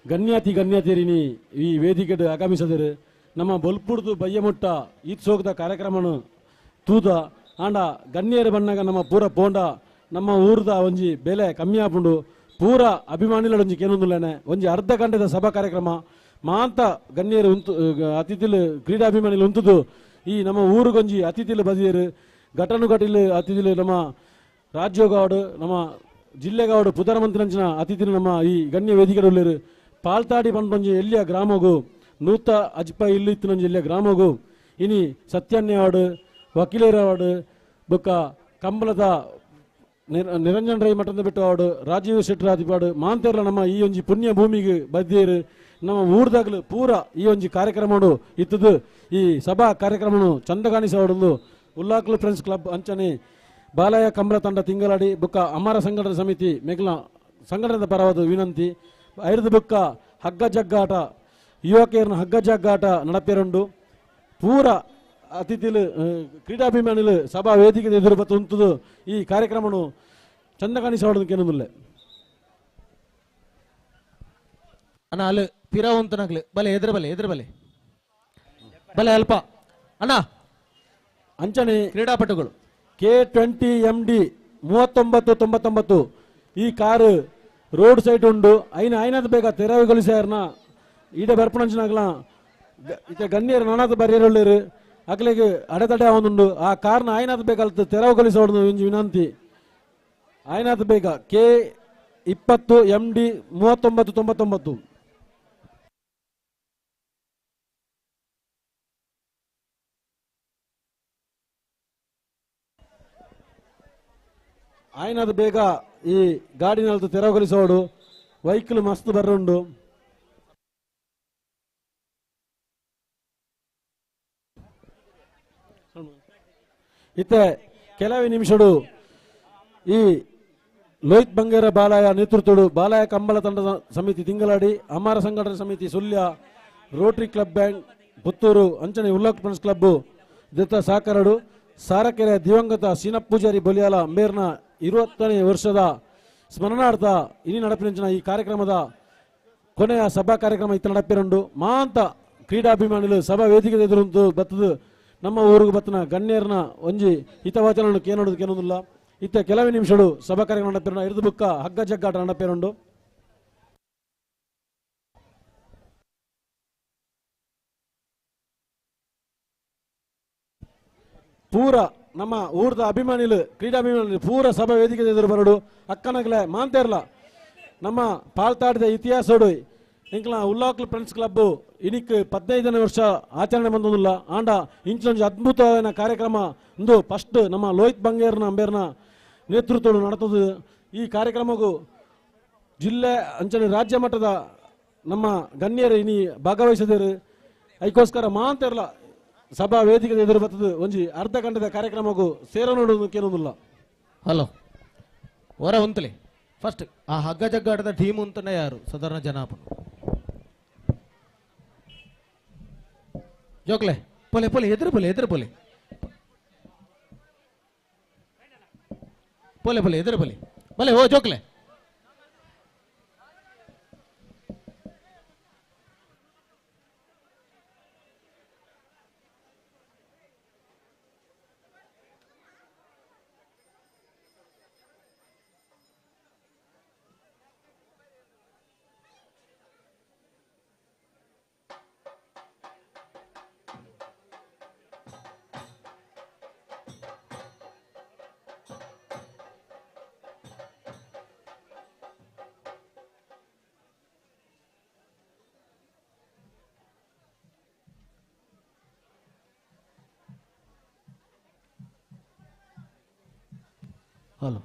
S19: ಗಣ್ಯಾತಿರಿನಿ ಈ ವೇದಿಕೆ ಆಗಮಿಸದಿರು ನಮ್ಮ ಬಲ್ಪುಡ್ದು ಬಯ್ಯಮುಟ್ಟ ಈತ್ ಸೋಗದ ಕಾರ್ಯಕ್ರಮನು ತೂದ ಆಂಡ ಗಣ್ಯರು ಬಣ್ಣಗ ನಮ್ಮ ಪೂರ ಪೋಂಡ ನಮ್ಮ ಊರ್ದ ಒಂಜಿ ಬೆಲೆ ಕಮ್ಮಿ ಆಪುಂಡು ಪೂರ ಅಭಿಮಾನಿಗಳ ಒಂಜಿ ಕೇನೊಂದುಲ್ಲೇನೆ ಒಂಜಿ ಅರ್ಧ ಗಂಟೆದ ಸಭಾ ಕಾರ್ಯಕ್ರಮ ಮಾಂತ ಗಣ್ಯರು ಅತಿಥಿಲು ಕ್ರೀಡಾಭಿಮಾನಿಗಳು ಉಂತುದು ಈ ನಮ್ಮ ಊರಿಗೊಂಜಿ ಅತಿಥಿಲು ಬದಿಯರು ಘಟನು ಘಟಿಲು ಅತಿಥಿಲು ನಮ್ಮ ರಾಜ್ಯೋಗಾವಡು ನಮ್ಮ ಜಿಲ್ಲೆಗಾವಡು ಪ್ರಧಾನಮಂತ್ರಿ ಅತಿಥಿಲು ನಮ್ಮ ಈ ಗಣ್ಯ ವೇದಿಕೆ ಉಳ್ಳೇರು ಪಾಲ್ತಾಡಿ ಪಂಡೊಂಜಿ ಎಲ್ಲಿಯ ಗ್ರಾಮಗು ನೂತ ಅಜ್ಪ ಇಲ್ಲಿ ಇತ್ತಿನೊಂಜಿ ಎಲ್ಲಿಯ ಗ್ರಾಮಗು ಇನಿ ಸತ್ಯಾನ್ಯ ವಾರ್ಡ್ ವಕೀಲರ ವಾರ್ಡ್ ಬೊಕ್ಕ ಕಂಬಳದ ನಿರಂಜನ್ ರೈ ಮಠದ ಬಿಟ್ಟು ವಾರ್ಡ್ ರಾಜೀವ್ ಶೆಟ್ಟಿ ಆದಿಪಾಡು ಮಾಂತೇರ್ಲ ನಮ್ಮ ಈ ಒಂಜಿ ಪುಣ್ಯ ಭೂಮಿಗೆ ಬದ್ದೇರು ನಮ್ಮ ಊರ್ದಾಗಲು ಪೂರ ಈ ಒಂಜಿ ಕಾರ್ಯಕ್ರಮ ಇತ್ತದು ಈ ಸಭಾ ಕಾರ್ಯಕ್ರಮ ಚಂದಗಾಣಿಸವಾಡು ಉಲ್ಲಾಕ್ಲು ಫ್ರೆಂಡ್ಸ್ ಕ್ಲಬ್ ಅಂಚನೆ ಬಾಲಯ ಕಂಬಳ ತಂಡ ತಿಂಗಳಾಡಿ ಬೊಕ್ಕ ಅಮರ ಸಂಘಟನಾ ಸಮಿತಿ ಮೇಘಲ ಸಂಘಟನೆದ ಪರವಾದ ವಿನಂತಿ ಐದು ಬೊಕ್ಕ ಹಗ್ಗ ಜಗ್ಗಾಟ ಯುವಕರನ್ನ ಹಗ್ಗ ಜಗ್ಗಾಟ ನಡಪೇರುಂಡು ಪೂರ ಅತಿಥಿಲು ಕ್ರೀಡಾಭಿಮಾನಿಗಳು ಸಭಾ ವೇದಿಕೆ ಎದುರು ಬತ್ತು ಉಂಟುದು ಈ ಕಾರ್ಯಕ್ರಮ ಚಂದಗಾಣಿಸವಾಡೋದಕ್ಕೆ ಏನೊಂದಿಲ್ಲ
S5: ಅಣ್ಣ ಅಲ್ಲಿ ಪಿರಾವಂತನಾಗ್ಲಿ ಬಲೆ ಎದುರು ಬಲೆ ಬಲೆ ಅಲ್ಪ ಅಣ್ಣ
S19: ಅಂಚನೆ
S5: ಕ್ರೀಡಾಪಟುಗಳು
S19: K20 MD 3999 ಈ ಕಾರು ರೋಡ್ ಸೈಡ್ ಉಂಡು ಐನದ ಬೇಗ ತೆರವುಗೊಳಿಸ್ಯಾರನ ಈಡ ಬರ್ಪಣಂಚಿನಾಗ್ಲ ಇತ್ತೆ ಗಣ್ಯರು ನನ್ನದು ಬರೆಯರುಳ್ಳರು ಅಕ್ಲೆಗೆ ಅಡೆತಡೆ ಅವನುಂಡು ಆ ಕಾರಣ ಆಯ್ನಾದ ಬೇಕಲ್ತ ತೆರವುಗೊಳಿಸೋಡು ಇಂಜಿ ವಿನಂತಿ ಆಯ್ನಾದ ಬೇಗ K20 MD 3999 ಆಯ್ನಾದ ಬೇಗ ಈ ಗಾಡಿನಲ್ತು ತೆರವುಗೊಳಿಸೋಡು ವೆಹಿಕಲ್ ಮಸ್ತ್ ಬರ್ರುಂಡು ಇತ್ತೆ ಕೆಲವೇ ನಿಮಿಷಡು ಈ ಲೋಹಿತ್ ಬಂಗೇರ ಬಾಲಾಯ ನೇತೃತ್ವಡು ಬಾಲಾಯ ಕಂಬಳ ತಂಡದ ಸಮಿತಿ Thingaladi Amara Sanghatana Samiti Sullia Rotary Club bank Puttur ಅಂಚನೆ ಉಲ್ಲಾಕ್ ಫ್ರೆಂಡ್ಸ್ ಕ್ಲಬ್ ಜೊತೆ ಸಹಕಾರಡು ಸಾರಕೆರೆ ದಿವಂಗತ ಸೀನಪ್ಪ ಪೂಜಾರಿ ಬಲಿಯಾಲ ಅಂಬೇರ್ನ 20ನೇ ವರ್ಷದ ಸ್ಮರಣಾರ್ಥ ಇನಿ ನಡಪಿನ ಈ ಕಾರ್ಯಕ್ರಮದ ಕೊನೆಯ ಸಭಾ ಕಾರ್ಯಕ್ರಮ ಇತ್ತ ನಡಪಿರಂಡು ಮಾಂತ ಕ್ರೀಡಾಭಿಮಾನಿಗಳು ಸಭಾ ವೇದಿಕೆ ಎದುರು ಬತ್ತದು ನಮ್ಮ ಊರಿಗೆ ಬತ್ತನ ಗಣ್ಯರ್ನ ಒಂಜಿ ಹಿತವಚನ ಕೇನೋದು ಕೇನೋದಿಲ್ಲ ಇತ್ತ ಕೆಲವೇ ನಿಮಿಷಗಳು ಸಭಾ ಕಾರ್ಯಕ್ರಮ ನಡಪಿರೋಣ ಇರಿದು ಬುಕ್ಕ ಹಗ್ಗ ಜಗ್ಗಾಟ ನಡಪಿರಂಡು ಪೂರ ನಮ್ಮ ಊರದ ಅಭಿಮಾನಿಗಳು ಕ್ರೀಡಾಭಿಮಾನಿಗಳು ಪೂರ ಸಭಾ ವೇದಿಕೆ ಎದುರು ಬರಡು ಅಕ್ಕನಗಲೆ ಮಾಂತೇರ್ಲ ನಮ್ಮ ಪಾಲ್ತಾಡಿದ ಇತಿಹಾಸಡು ಇಂಕ್ಲ ಉಲ್ಲಾಕ್ಲ್ ಫ್ರೆಂಡ್ಸ್ ಕ್ಲಬ್ ಇನಿಕ್ 15ನೇ ವರ್ಷ ಆಚರಣೆ ಬಂದಿಲ್ಲ ಆಂಡ ಇಂಚೊಂದು ಅದ್ಭುತವಾದ ಕಾರ್ಯಕ್ರಮ ಒಂದು ಫಸ್ಟ್ ನಮ್ಮ ಲೋಹಿತ್ ಬಂಗೇರ್ನ ಅಂಬೇರ್ನ ನೇತೃತ್ವ ನಡೆತದು ಈ ಕಾರ್ಯಕ್ರಮಕ್ಕೂ ಜಿಲ್ಲೆ ಅಂಚನೆ ರಾಜ್ಯ ಮಟ್ಟದ ನಮ್ಮ ಗಣ್ಯರು ಇನಿ ಭಾಗವಹಿಸಿದರು ಅದಕ್ಕೋಸ್ಕರ ಮಾಂತೇರ್ಲ ಸಭಾ ವೇದಿಕೆ ಎದುರು ಬರ್ತದೆ ಒಂಜಿ ಅರ್ಧ ಗಂಟೆದ ಕಾರ್ಯಕ್ರಮಕ್ಕೂ ಸೇರ ನೋಡೋದು ಕೇಳೋದಿಲ್ಲ
S5: ಹಲೋ ಹೊರ ಉಂತಲೆ ಫಸ್ಟ್ ಆ ಹಗ್ಗ ಜಗ್ಗಾಟದ ಟೀಮ್ ಅಂತಾನೆ ಯಾರು ಸಾಧಾರಣ ಜನಾಪನ ಜೋಕ್ಲೆ ಪೊಲೆ ಪೊಲೆ ಎದುರು ಪೊಲೆ ಎದುರು ಪೊಲೆ ಪೊಲೆ ಪೊಲೆ ಎದುರು ಪೊಲೆ ಬಲೆ ಓ ಜೋಕ್ಲೆ ಹಲೋ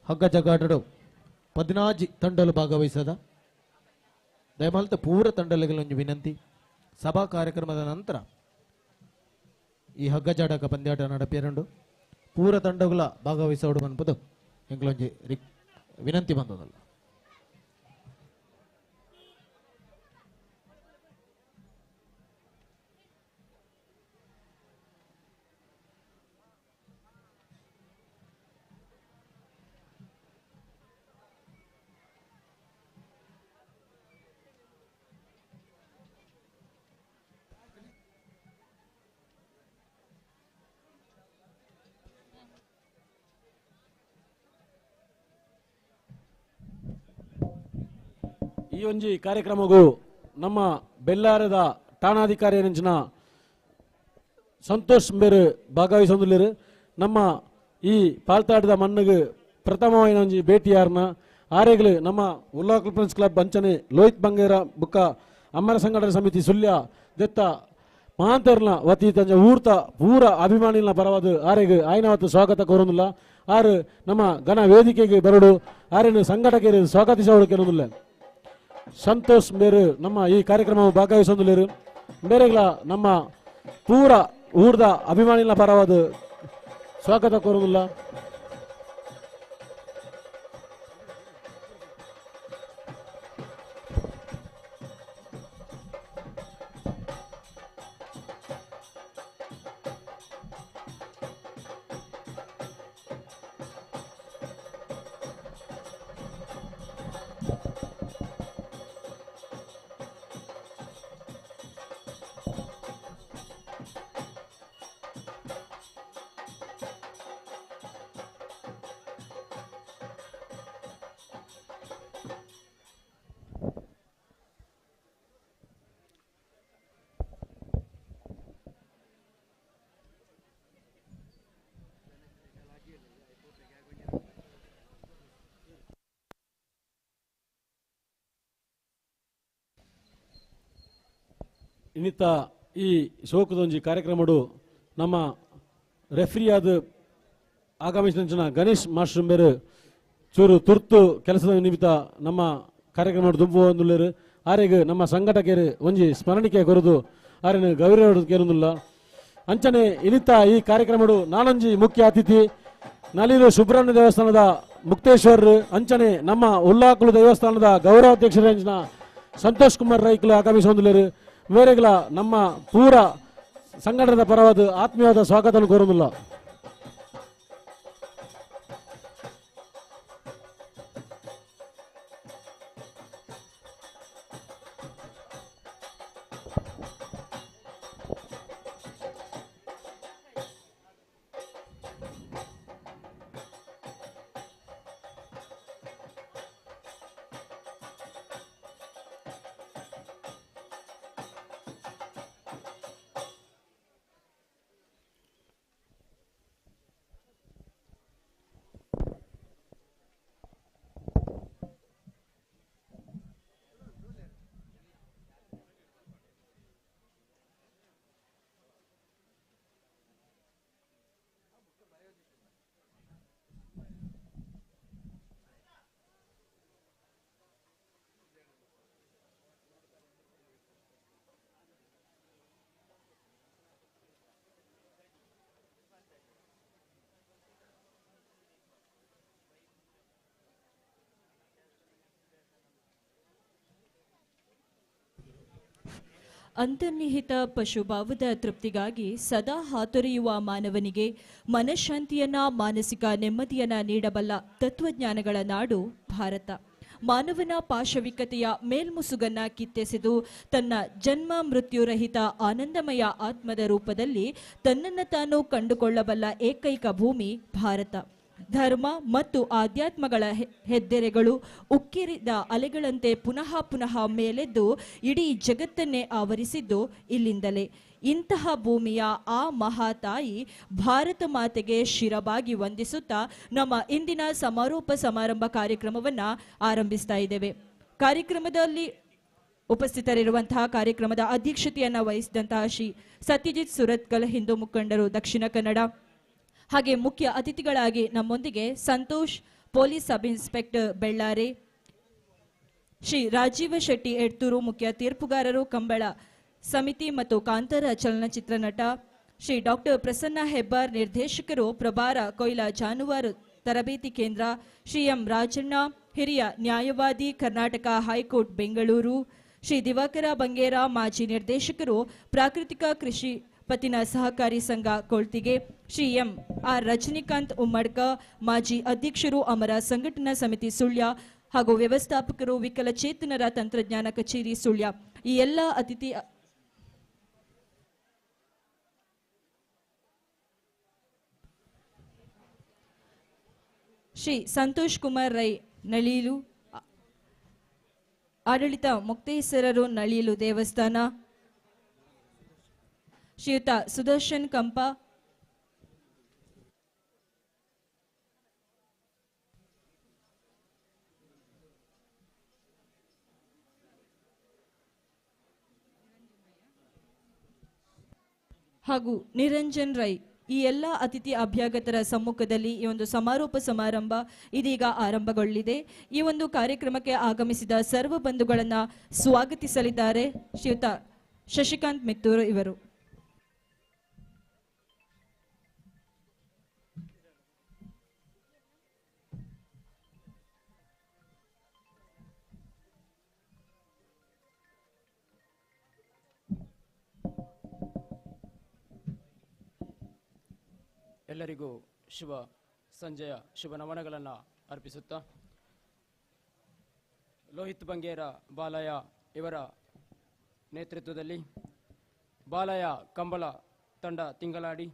S5: ಹಗ್ಗ ಜಗ್ಗಾಟಡು 14 ತಂಡಲು ಭಾಗವಹಿಸದ ದಯಮಾಲ್ತ ಪೂರ ತಂಡಗಳಿಗೆ ವಿನಂತಿ ಸಭಾ ಕಾರ್ಯಕ್ರಮದ ನಂತರ ಈ ಹಗ್ಗ ಜಾಡಕ ಪಂದ್ಯಾಟ ನಡಪೇರಂಡು ಪೂರ ತಂಡಗಳ ಭಾಗವಹಿಸೋಡು ಅನ್ಬೋದು ಎಂಗ್ಲೊಂಜಿ ವಿನಂತಿ ಬಂದದಲ್ಲ
S19: ಈ ಒಂಜಿ ಕಾರ್ಯಕ್ರಮಗೂ ನಮ್ಮ ಬೆಲ್ಲಾರದ ಠಾಣಾಧಿಕಾರಿ ನೆಂಚಿನ ಸಂತೋಷ್ ಬೇರು ಭಾಗವಹಿಸೊಂದುಲ್ಲೇರು ನಮ್ಮ ಈ ಪಾಲ್ತಾಡಿದ ಮಣ್ಣಿಗೆ ಪ್ರಥಮವಾದ ಒಂಜಿ ಭೇಟಿಯಾರ್ನ ಆರೆಗಳು ನಮ್ಮ ಉಲ್ಲಾಕ್ ಫ್ರೆಂಡ್ಸ್ ಕ್ಲಬ್ ಅಂಚನೆ ಲೋಹಿತ್ ಬಂಗೇರ ಬುಕ್ಕ ಅಮರ ಸಂಘಟನಾ ಸಮಿತಿ ಸುಳ್ಯ ದೆತ್ತ ಮಹಾಂತರ್ನ ವತಿ ತಂಜ ಊರ್ತ ಪೂರ ಅಭಿಮಾನಿನ ಪರವಾದ ಆರೆಗೆ ಆಯ್ನವತ್ತು ಸ್ವಾಗತ ಕೋರುವುದಿಲ್ಲ ಆರು ನಮ್ಮ ಘನ ವೇದಿಕೆಗೆ ಬರಡು ಆರೇನು ಸಂಘಟಕರು ಸ್ವಾಗತಿಸೋಡು ಕೇಳುವುದಿಲ್ಲ ಸಂತೋಷ್ ಬೇರು ನಮ್ಮ ಈ ಕಾರ್ಯಕ್ರಮ ಭಾಗವಹಿಸೊಂದುಲ್ಲೇರು ಬೇರೆಗಳ ನಮ್ಮ ಪೂರ ಊರ್ದ ಅಭಿಮಾನಿನ ಪರವಾದ ಸ್ವಾಗತ ಕೋರುವುದಿಲ್ಲ ಇನ್ನಿತ್ತ ಈ ಶೋಕದೊಂಜಿ ಕಾರ್ಯಕ್ರಮಡು ನಮ್ಮ ರೆಫ್ರಿಯಾದ ಆಗಮಿಸಿದ ಗಣೇಶ್ ಮಾಸ್ಟರ್ ಬೇರು ಚೂರು ತುರ್ತು ಕೆಲಸದ ನಿಮಿತ್ತ ನಮ್ಮ ಕಾರ್ಯಕ್ರಮ ದುಂಬು ಒಂದುಲ್ಲೇರು ಆರೆಗೆ ನಮ್ಮ ಸಂಘಟಕರು ಒಂಜಿ ಸ್ಮರಣಿಕೆ ಕೊರದು ಆರೆನು ಗೌರವ ಕೇರುವುದಿಲ್ಲ ಅಂಚನೆ ಇನ್ನಿತ್ತ ಈ ಕಾರ್ಯಕ್ರಮಡು ನಾನೊಂಜಿ ಮುಖ್ಯ ಅತಿಥಿ ನಲಿಲು ಸುಬ್ರಹ್ಮಣ್ಯ ದೇವಸ್ಥಾನದ ಮುಕ್ತೇಶ್ವರ್ ಅಂಚನೆ ನಮ್ಮ ಉಲ್ಲಾಕುಲು ದೇವಸ್ಥಾನದ ಗೌರವಾಧ್ಯಕ್ಷರ ಸಂತೋಷ್ ಕುಮಾರ್ ರೈಕಲು ಆಗಮಿಸುವುದಿಲ್ಲ ಬೇರೆಗಳ ನಮ್ಮ ಪೂರ ಸಂಘಟನೆದ ಪರವಾದ ಆತ್ಮೀಯವಾದ ಸ್ವಾಗತ ಕೋರುವುದಿಲ್ಲ.
S15: ಅಂತರ್ನಿಹಿತ ಪಶುಭಾವದ ತೃಪ್ತಿಗಾಗಿ ಸದಾ ಹಾತೊರೆಯುವ ಮಾನವನಿಗೆ ಮನಃಶಾಂತಿಯನ್ನ ಮಾನಸಿಕ ನೆಮ್ಮದಿಯನ್ನ ನೀಡಬಲ್ಲ ತತ್ವಜ್ಞಾನಗಳ ನಾಡು ಭಾರತ. ಮಾನವನ ಪಾಶವಿಕತೆಯ ಮೇಲ್ಮುಸುಗನ್ನ ಕಿತ್ತೆಸೆದು ತನ್ನ ಜನ್ಮ ಮೃತ್ಯುರಹಿತ ಆನಂದಮಯ ಆತ್ಮದ ರೂಪದಲ್ಲಿ ತನ್ನನ್ನು ತಾನು ಕಂಡುಕೊಳ್ಳಬಲ್ಲ ಏಕೈಕ ಭೂಮಿ ಭಾರತ. ಧರ್ಮ ಮತ್ತು ಆಧ್ಯಾತ್ಮಗಳ ಹೆದ್ದೆರೆಗಳು ಉಕ್ಕಿರಿದ ಅಲೆಗಳಂತೆ ಪುನಃ ಪುನಃ ಮೇಲೆದ್ದು ಇಡೀ ಜಗತ್ತನ್ನೇ ಆವರಿಸಿದ್ದು ಇಲ್ಲಿಂದಲೇ. ಇಂತಹ ಭೂಮಿಯ ಆ ಮಹಾತಾಯಿ ಭಾರತ ಮಾತೆಗೆ ಶಿರಬಾಗಿ ವಂದಿಸುತ್ತಾ ನಮ್ಮ ಇಂದಿನ ಸಮಾರೋಪ ಸಮಾರಂಭ ಕಾರ್ಯಕ್ರಮವನ್ನು ಆರಂಭಿಸ್ತಾ ಇದ್ದೇವೆ. ಕಾರ್ಯಕ್ರಮದಲ್ಲಿ ಉಪಸ್ಥಿತರಿರುವಂತಹ ಕಾರ್ಯಕ್ರಮದ ಅಧ್ಯಕ್ಷತೆಯನ್ನು ವಹಿಸಿದಂತಹ ಶ್ರೀ ಸತ್ಯಜಿತ್ ಸುರತ್ಕಲ್ ಹಿಂದೂ ಮುಖಂಡರು ದಕ್ಷಿಣ ಕನ್ನಡ, ಹಾಗೆ ಮುಖ್ಯ ಅತಿಥಿಗಳಾಗಿ ನಮ್ಮೊಂದಿಗೆ Santosh police sub inspector Bellare, Shri Rajeeva Shetty Edthur ಮುಖ್ಯ ತೀರ್ಪುಗಾರರು ಕಂಬಳ ಸಮಿತಿ ಮತ್ತು ಕಾಂತಾರ ಚಲನಚಿತ್ರ ನಟ, ಶ್ರೀ ಡಾಕ್ಟರ್ ಪ್ರಸನ್ನ ಹೆಬ್ಬಾರ್ ನಿರ್ದೇಶಕರು ಪ್ರಭಾರ ಕೊಯ್ಲಾ ಜಾನುವಾರು ತರಬೇತಿ ಕೇಂದ್ರ, ಶ್ರೀ ಎಂ ರಾಜಣ್ಣ ಹಿರಿಯ ನ್ಯಾಯವಾದಿ ಕರ್ನಾಟಕ ಹೈಕೋರ್ಟ್ ಬೆಂಗಳೂರು, ಶ್ರೀ ದಿವಾಕರ ಬಂಗೇರ ಮಾಜಿ ನಿರ್ದೇಶಕರು ಪ್ರಾಕೃತಿಕ ಕೃಷಿ ಪತ್ತಿನ ಸಹಕಾರಿ ಸಂಘ ಕೊಳ್ತಿಗೆ, ಶ್ರೀ ಎಂ ಆರ್ ರಜನಿಕಾಂತ್ ಉಮ್ಮಡ್ಕ ಮಾಜಿ ಅಧ್ಯಕ್ಷರು ಅಮರ ಸಂಘಟನಾ ಸಮಿತಿ ಸುಳ್ಯ ಹಾಗೂ ವ್ಯವಸ್ಥಾಪಕರು ವಿಕಲಚೇತನರ ತಂತ್ರಜ್ಞಾನ ಕಚೇರಿ ಸುಳ್ಯ. ಈ ಎಲ್ಲ ಅತಿಥಿ ಶ್ರೀ ಸಂತೋಷ್ ಕುಮಾರ್ ರೈ ನಳೀಲು ಆಡಳಿತ ಮುಕ್ತೇಶ್ವರರು ನಳೀಲು ದೇವಸ್ಥಾನ, ಶ್ರೀಯುತ ಸುದರ್ಶನ್ ಕಂಪ ಹಾಗೂ ನಿರಂಜನ್ ರೈ. ಈ ಎಲ್ಲ ಅತಿಥಿ ಅಭ್ಯಾಗತರ ಸಮ್ಮುಖದಲ್ಲಿ ಈ ಒಂದು ಸಮಾರೋಪ ಸಮಾರಂಭ ಇದೀಗ ಆರಂಭಗೊಳ್ಳಿದೆ. ಈ ಒಂದು ಕಾರ್ಯಕ್ರಮಕ್ಕೆ ಆಗಮಿಸಿದ ಸರ್ವ ಬಂಧುಗಳನ್ನು ಸ್ವಾಗತಿಸಲಿದ್ದಾರೆ ಶ್ರೀಯುತ ಶಶಿಕಾಂತ್ ಮಿತ್ತೂರು ಇವರು.
S1: ಎಲ್ಲರಿಗೂ ಶುಭ ಸಂಜೆಯ ಶುಭ ನಮನಗಳನ್ನು ಅರ್ಪಿಸುತ್ತಾ, ಲೋಹಿತ್ ಬಂಗೇರ ಬಾಲಯ್ಯ ಇವರ ನೇತೃತ್ವದಲ್ಲಿ ಬಾಲಯ್ಯ ಕಂಬಳ ತಂಡ ತಿಂಗಳಾಡಿ,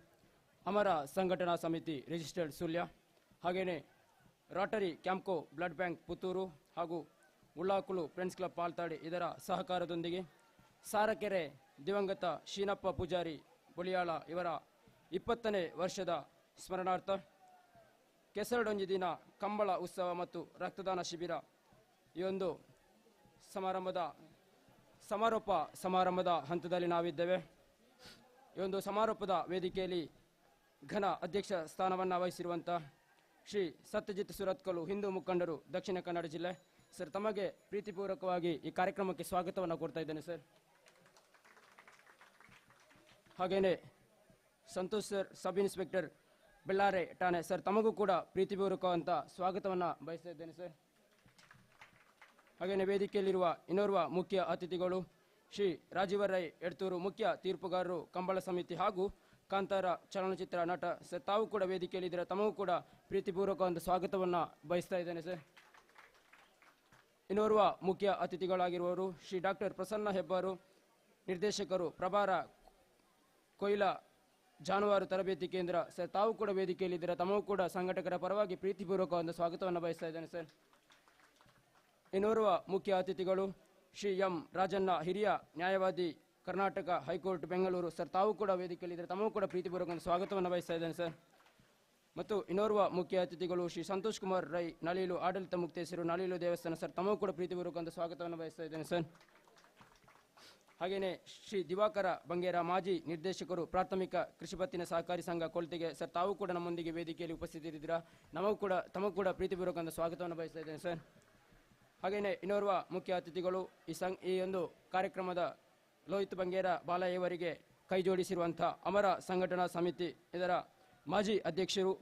S1: ಅಮರ ಸಂಘಟನಾ ಸಮಿತಿ ರಿಜಿಸ್ಟರ್ಡ್ ಸುಳ್ಯ, ಹಾಗೆಯೇ Rotary Campco blood bank Puttur ಹಾಗೂ ಉಳ್ಳಾಕುಳು ಫ್ರೆಂಡ್ಸ್ ಕ್ಲಬ್ ಪಾಲ್ತಾಡಿ ಇದರ ಸಹಕಾರದೊಂದಿಗೆ ಸಾರಕೆರೆ ದಿವಂಗತ ಶೀನಪ್ಪ ಪೂಜಾರಿ ಬುಳಿಯಾಳ ಇವರ 20ನೇ ವರ್ಷದ ಸ್ಮರಣಾರ್ಥ ಕೆಸರಡೊಂಜಿ ದಿನ ಕಂಬಳ ಉತ್ಸವ ಮತ್ತು ರಕ್ತದಾನ ಶಿಬಿರ ಈ ಒಂದು ಸಮಾರಂಭದ ಸಮಾರೋಪ ಸಮಾರಂಭದ ಹಂತದಲ್ಲಿ ನಾವಿದ್ದೇವೆ. ಈ ಒಂದು ಸಮಾರೋಪದ ವೇದಿಕೆಯಲ್ಲಿ ಘನ ಅಧ್ಯಕ್ಷ ಸ್ಥಾನವನ್ನು ವಹಿಸಿರುವಂಥ ಶ್ರೀ ಸತ್ಯಜಿತ್ ಸುರತ್ಕಲ್ಲು ಹಿಂದೂ ಮುಖಂಡರು ದಕ್ಷಿಣ ಕನ್ನಡ ಜಿಲ್ಲೆ. ಸರ್, ತಮಗೆ ಪ್ರೀತಿಪೂರ್ವಕವಾಗಿ ಈ ಕಾರ್ಯಕ್ರಮಕ್ಕೆ ಸ್ವಾಗತವನ್ನು ಕೊಡ್ತಾ ಇದ್ದೇನೆ ಸರ್. ಹಾಗೇನೆ ಸಂತೋಷ್ ಸರ್, ಸಬ್ ಇನ್ಸ್ಪೆಕ್ಟರ್ ಬೆಳ್ಳಾರೆ ಠಾಣೆ ಸರ್, ತಮಗೂ ಕೂಡ ಪ್ರೀತಿಪೂರ್ವಕವಂತ ಸ್ವಾಗತವನ್ನು ಬಯಸ್ತಾ ಇದ್ದೇನೆ ಸರ್. ಹಾಗೆಯೇ ವೇದಿಕೆಯಲ್ಲಿರುವ ಇನ್ನೋರ್ವ ಮುಖ್ಯ ಅತಿಥಿಗಳು ಶ್ರೀ ರಾಜೀವ ರೈ ಎಡ್ತೂರು, ಮುಖ್ಯ ತೀರ್ಪುಗಾರರು ಕಂಬಳ ಸಮಿತಿ ಹಾಗೂ ಕಾಂತಾರ ಚಲನಚಿತ್ರ ನಟ ಸರ್, ತಾವು ಕೂಡ ವೇದಿಕೆಯಲ್ಲಿದ್ದರೆ ತಮಗೂ ಕೂಡ ಪ್ರೀತಿಪೂರ್ವಕವಂತ ಸ್ವಾಗತವನ್ನು ಬಯಸ್ತಾ ಇದ್ದೇನೆ ಸರ್. ಇನ್ನೋರ್ವ ಮುಖ್ಯ ಅತಿಥಿಗಳಾಗಿರುವವರು ಶ್ರೀ ಡಾಕ್ಟರ್ ಪ್ರಸನ್ನ ಹೆಬ್ಬಾರು, ನಿರ್ದೇಶಕರು ಪ್ರಭಾರ ಕೊಯ್ಲಾ ಜಾನುವಾರು ತರಬೇತಿ ಕೇಂದ್ರ ಸರ್, ತಾವು ಕೂಡ ವೇದಿಕೆಯಲ್ಲಿದ್ದರೆ ತಮಗೂ ಕೂಡ ಸಂಘಟಕರ ಪರವಾಗಿ ಪ್ರೀತಿಪೂರ್ವಕವಾದ ಸ್ವಾಗತವನ್ನು ಬಯಸ್ತಾ ಇದ್ದೇನೆ ಸರ್. ಇನ್ನೋರ್ವ ಮುಖ್ಯ ಅತಿಥಿಗಳು ಶ್ರೀ ಎಂ ರಾಜಣ್ಣ, ಹಿರಿಯ ನ್ಯಾಯವಾದಿ, ಕರ್ನಾಟಕ ಹೈಕೋರ್ಟ್ ಬೆಂಗಳೂರು ಸರ್, ತಾವು ಕೂಡ ವೇದಿಕೆಯಲ್ಲಿದ್ದರೆ ತಮಗೂ ಕೂಡ ಪ್ರೀತಿಪೂರ್ವಕ ಸ್ವಾಗತವನ್ನು ಬಯಸ್ತಾ ಇದ್ದೇನೆ ಸರ್. ಮತ್ತು ಇನ್ನೋರ್ವ ಮುಖ್ಯ ಅತಿಥಿಗಳು ಶ್ರೀ ಸಂತೋಷ್ ಕುಮಾರ್ ರೈ, ನಳೀಲು ಆಡಳಿತ ಮುಕ್ತೇಶ್ವರು, ನಳೀಲು ದೇವಸ್ಥಾನ ಸರ್, ತಮಗೂ ಕೂಡ ಪ್ರೀತಿಪೂರ್ವಕ ಸ್ವಾಗತವನ್ನು ಬಯಸ್ತಾ ಇದ್ದೇನೆ ಸರ್. ಹಾಗೆಯೇ ಶ್ರೀ ದಿವಾಕರ ಬಂಗೇರ, ಮಾಜಿ ನಿರ್ದೇಶಕರು ಪ್ರಾಥಮಿಕ ಕೃಷಿ ಪತ್ತಿನ ಸಹಕಾರಿ ಸಂಘ ಕೊಲ್ತಿಗೆ ಸರ್, ತಾವು ಕೂಡ ನಮ್ಮೊಂದಿಗೆ ವೇದಿಕೆಯಲ್ಲಿ ಉಪಸ್ಥಿತರಿದ್ದೀರಾ, ತಮಗೂ ಕೂಡ ಪ್ರೀತಿಪೂರ್ವಕ ಸ್ವಾಗತವನ್ನು ಬಯಸ್ತಾ ಇದ್ದೇನೆ ಸರ್. ಹಾಗೆಯೇ ಇನ್ನೋರ್ವ ಮುಖ್ಯ ಅತಿಥಿಗಳು ಈ ಒಂದು ಕಾರ್ಯಕ್ರಮದ ಲೋಹಿತ್ ಬಂಗೇರ ಬಾಲಯ್ಯವರಿಗೆ ಕೈ ಜೋಡಿಸಿರುವಂಥ ಅಮರ ಸಂಘಟನಾ ಸಮಿತಿ ಇದರ ಮಾಜಿ ಅಧ್ಯಕ್ಷರು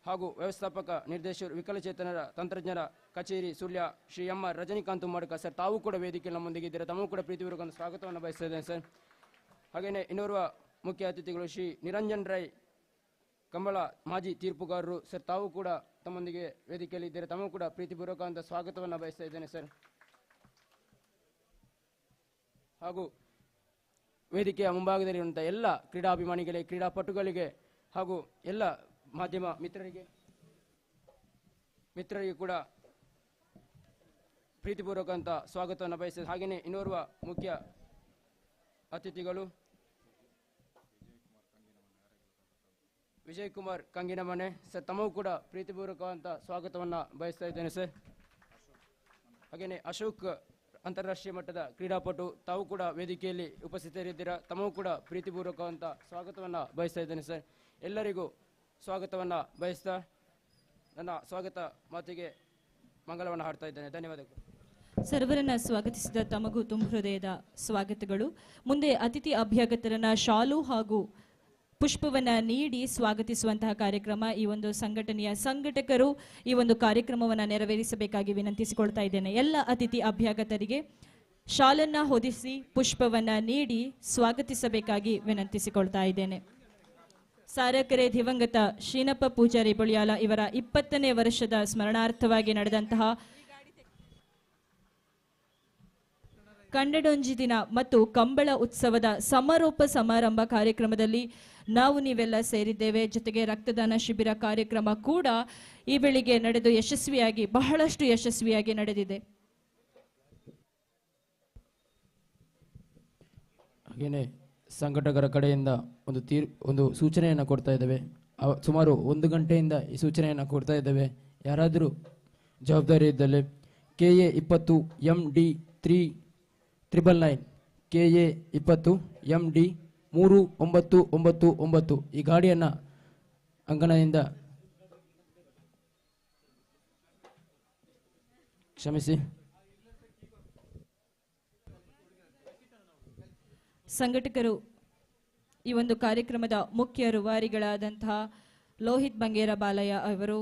S1: ಹಾಗೂ ವ್ಯವಸ್ಥಾಪಕ ನಿರ್ದೇಶಕರು, ವಿಕಲಚೇತನರ ತಂತ್ರಜ್ಞರ ಕಚೇರಿ Sullia Shri M R Rajinikanth Ummadka sir, ತಾವು ಕೂಡ ವೇದಿಕೆಯಲ್ಲಿ ನಮ್ಮೊಂದಿಗೆ ಇದ್ದೀರಾ, ತಮಗೂ ಕೂಡ ಪ್ರೀತಿಪೂರ್ವಕ ಸ್ವಾಗತವನ್ನು ಬಯಸ್ತಾ ಇದ್ದೇನೆ ಸರ್. ಹಾಗೆಯೇ ಇನ್ನೋರ್ವ ಮುಖ್ಯ ಅತಿಥಿಗಳು ಶ್ರೀ ನಿರಂಜನ್ ರೈ, ಕಂಬಳ ಮಾಜಿ ತೀರ್ಪುಗಾರರು ಸರ್, ತಾವು ಕೂಡ ತಮ್ಮೊಂದಿಗೆ ವೇದಿಕೆಯಲ್ಲಿ ಇದ್ದಾರೆ, ತಮಗೂ ಕೂಡ ಪ್ರೀತಿಪೂರ್ವಕ ಸ್ವಾಗತವನ್ನು ಬಯಸ್ತಾ ಇದ್ದೇನೆ ಸರ್. ಹಾಗೂ ವೇದಿಕೆಯ ಮುಂಭಾಗದಲ್ಲಿರುವಂಥ ಎಲ್ಲ ಕ್ರೀಡಾಭಿಮಾನಿಗಳಿಗೆ, ಕ್ರೀಡಾಪಟುಗಳಿಗೆ ಹಾಗೂ ಎಲ್ಲ ಮಾಧ್ಯಮ ಮಿತ್ರರಿಗೆ ಕೂಡ ಪ್ರೀತಿಪೂರ್ವಕ ಸ್ವಾಗತವನ್ನು ಬಯಸಿದೆ. ಹಾಗೆಯೇ ಇನ್ನೋರ್ವ ಮುಖ್ಯ ಅತಿಥಿಗಳು ವಿಜಯ್ ಕುಮಾರ್ ಕಂಗಿನಮನೆ ಸರ್, ತಮಗೂ ಕೂಡ ಪ್ರೀತಿಪೂರ್ವಕವಂತ ಸ್ವಾಗತವನ್ನು ಬಯಸ್ತಾ ಇದ್ದೇನೆ ಸರ್. ಹಾಗೆಯೇ ಅಶೋಕ್, ಅಂತಾರಾಷ್ಟ್ರೀಯ ಮಟ್ಟದ ಕ್ರೀಡಾಪಟು, ತಾವು ಕೂಡ ವೇದಿಕೆಯಲ್ಲಿ ಉಪಸ್ಥಿತರಿದ್ದೀರಾ, ತಮಗೂ ಕೂಡ ಪ್ರೀತಿಪೂರ್ವಕವಂತ ಸ್ವಾಗತವನ್ನು ಬಯಸ್ತಾ ಇದ್ದೇನೆ ಸರ್. ಎಲ್ಲರಿಗೂ ಸ್ವಾಗತವನ್ನು ಬಯಸ್ತಾ ನನ್ನ ಸ್ವಾಗತ ಮಾತಿಗೆ ಮಂಗಲವನ್ನು ಹಾಡ್ತಾ ಇದ್ದೇನೆ. ಧನ್ಯವಾದಗಳು.
S15: ಸರ್ವರನ್ನ ಸ್ವಾಗತಿಸಿದ ತಮಗೂ ತುಂಬ ಹೃದಯದ ಸ್ವಾಗತಗಳು. ಮುಂದೆ ಅತಿಥಿ ಅಭ್ಯಾಗತರನ್ನ ಶಾಲು ಹಾಗೂ ಪುಷ್ಪವನ್ನ ನೀಡಿ ಸ್ವಾಗತಿಸುವಂತಹ ಕಾರ್ಯಕ್ರಮ. ಈ ಒಂದು ಸಂಘಟನೆಯ ಸಂಘಟಕರು ಈ ಒಂದು ಕಾರ್ಯಕ್ರಮವನ್ನು ನೆರವೇರಿಸಬೇಕಾಗಿ ವಿನಂತಿಸಿಕೊಳ್ತಾ ಇದ್ದೇನೆ. ಎಲ್ಲ ಅತಿಥಿ ಅಭ್ಯಾಗತರಿಗೆ ಶಾಲನ್ನ ಹೊದಿಸಿ ಪುಷ್ಪವನ್ನ ನೀಡಿ ಸ್ವಾಗತಿಸಬೇಕಾಗಿ ವಿನಂತಿಸಿಕೊಳ್ತಾ ಇದ್ದೇನೆ. ಸಾರಕೆರೆ ದಿವಂಗತ ಶ್ರೀನಪ್ಪ ಪೂಜಾರಿ ಬುಳಿಯಾಲ ಇವರ 20ನೇ ವರ್ಷದ ಸ್ಮರಣಾರ್ಥವಾಗಿ ನಡೆದಂತಹ ಕನ್ನಡೊಂಜಿ ದಿನ ಮತ್ತು ಕಂಬಳ ಉತ್ಸವದ ಸಮಾರೋಪ ಸಮಾರಂಭ ಕಾರ್ಯಕ್ರಮದಲ್ಲಿ ನಾವು ನೀವೆಲ್ಲ ಸೇರಿದ್ದೇವೆ. ಜೊತೆಗೆ ರಕ್ತದಾನ ಶಿಬಿರ ಕಾರ್ಯಕ್ರಮ ಕೂಡ ಈ ಬೆಳಿಗ್ಗೆ ನಡೆದು ಬಹಳಷ್ಟು ಯಶಸ್ವಿಯಾಗಿ ನಡೆದಿದೆ.
S1: ಹಾಗೆಯೇ ಸಂಘಟಕರ ಕಡೆಯಿಂದ ಒಂದು ಸೂಚನೆಯನ್ನು ಕೊಡ್ತಾ ಇದ್ದೇವೆ. ಸುಮಾರು 1 ಗಂಟೆಯಿಂದ ಈ ಸೂಚನೆಯನ್ನು ಕೊಡ್ತಾ ಇದ್ದೇವೆ. ಯಾರಾದರೂ ಜವಾಬ್ದಾರಿ ಇದ್ದಲ್ಲಿ KA 20 MD 3999 KA 20 MD 3999 ಈ ಗಾಡಿಯನ್ನು ಅಂಗನದಿಂದ ಕ್ಷಮಿಸಿ.
S15: ಸಂಘಟಕರು ಈ ಒಂದು ಕಾರ್ಯಕ್ರಮದ ಮುಖ್ಯ ರೂವಾರಿಗಳಾದಂತಹ ಲೋಹಿತ್ ಬಂಗೇರ ಬಾಲಯ್ಯ ಅವರು,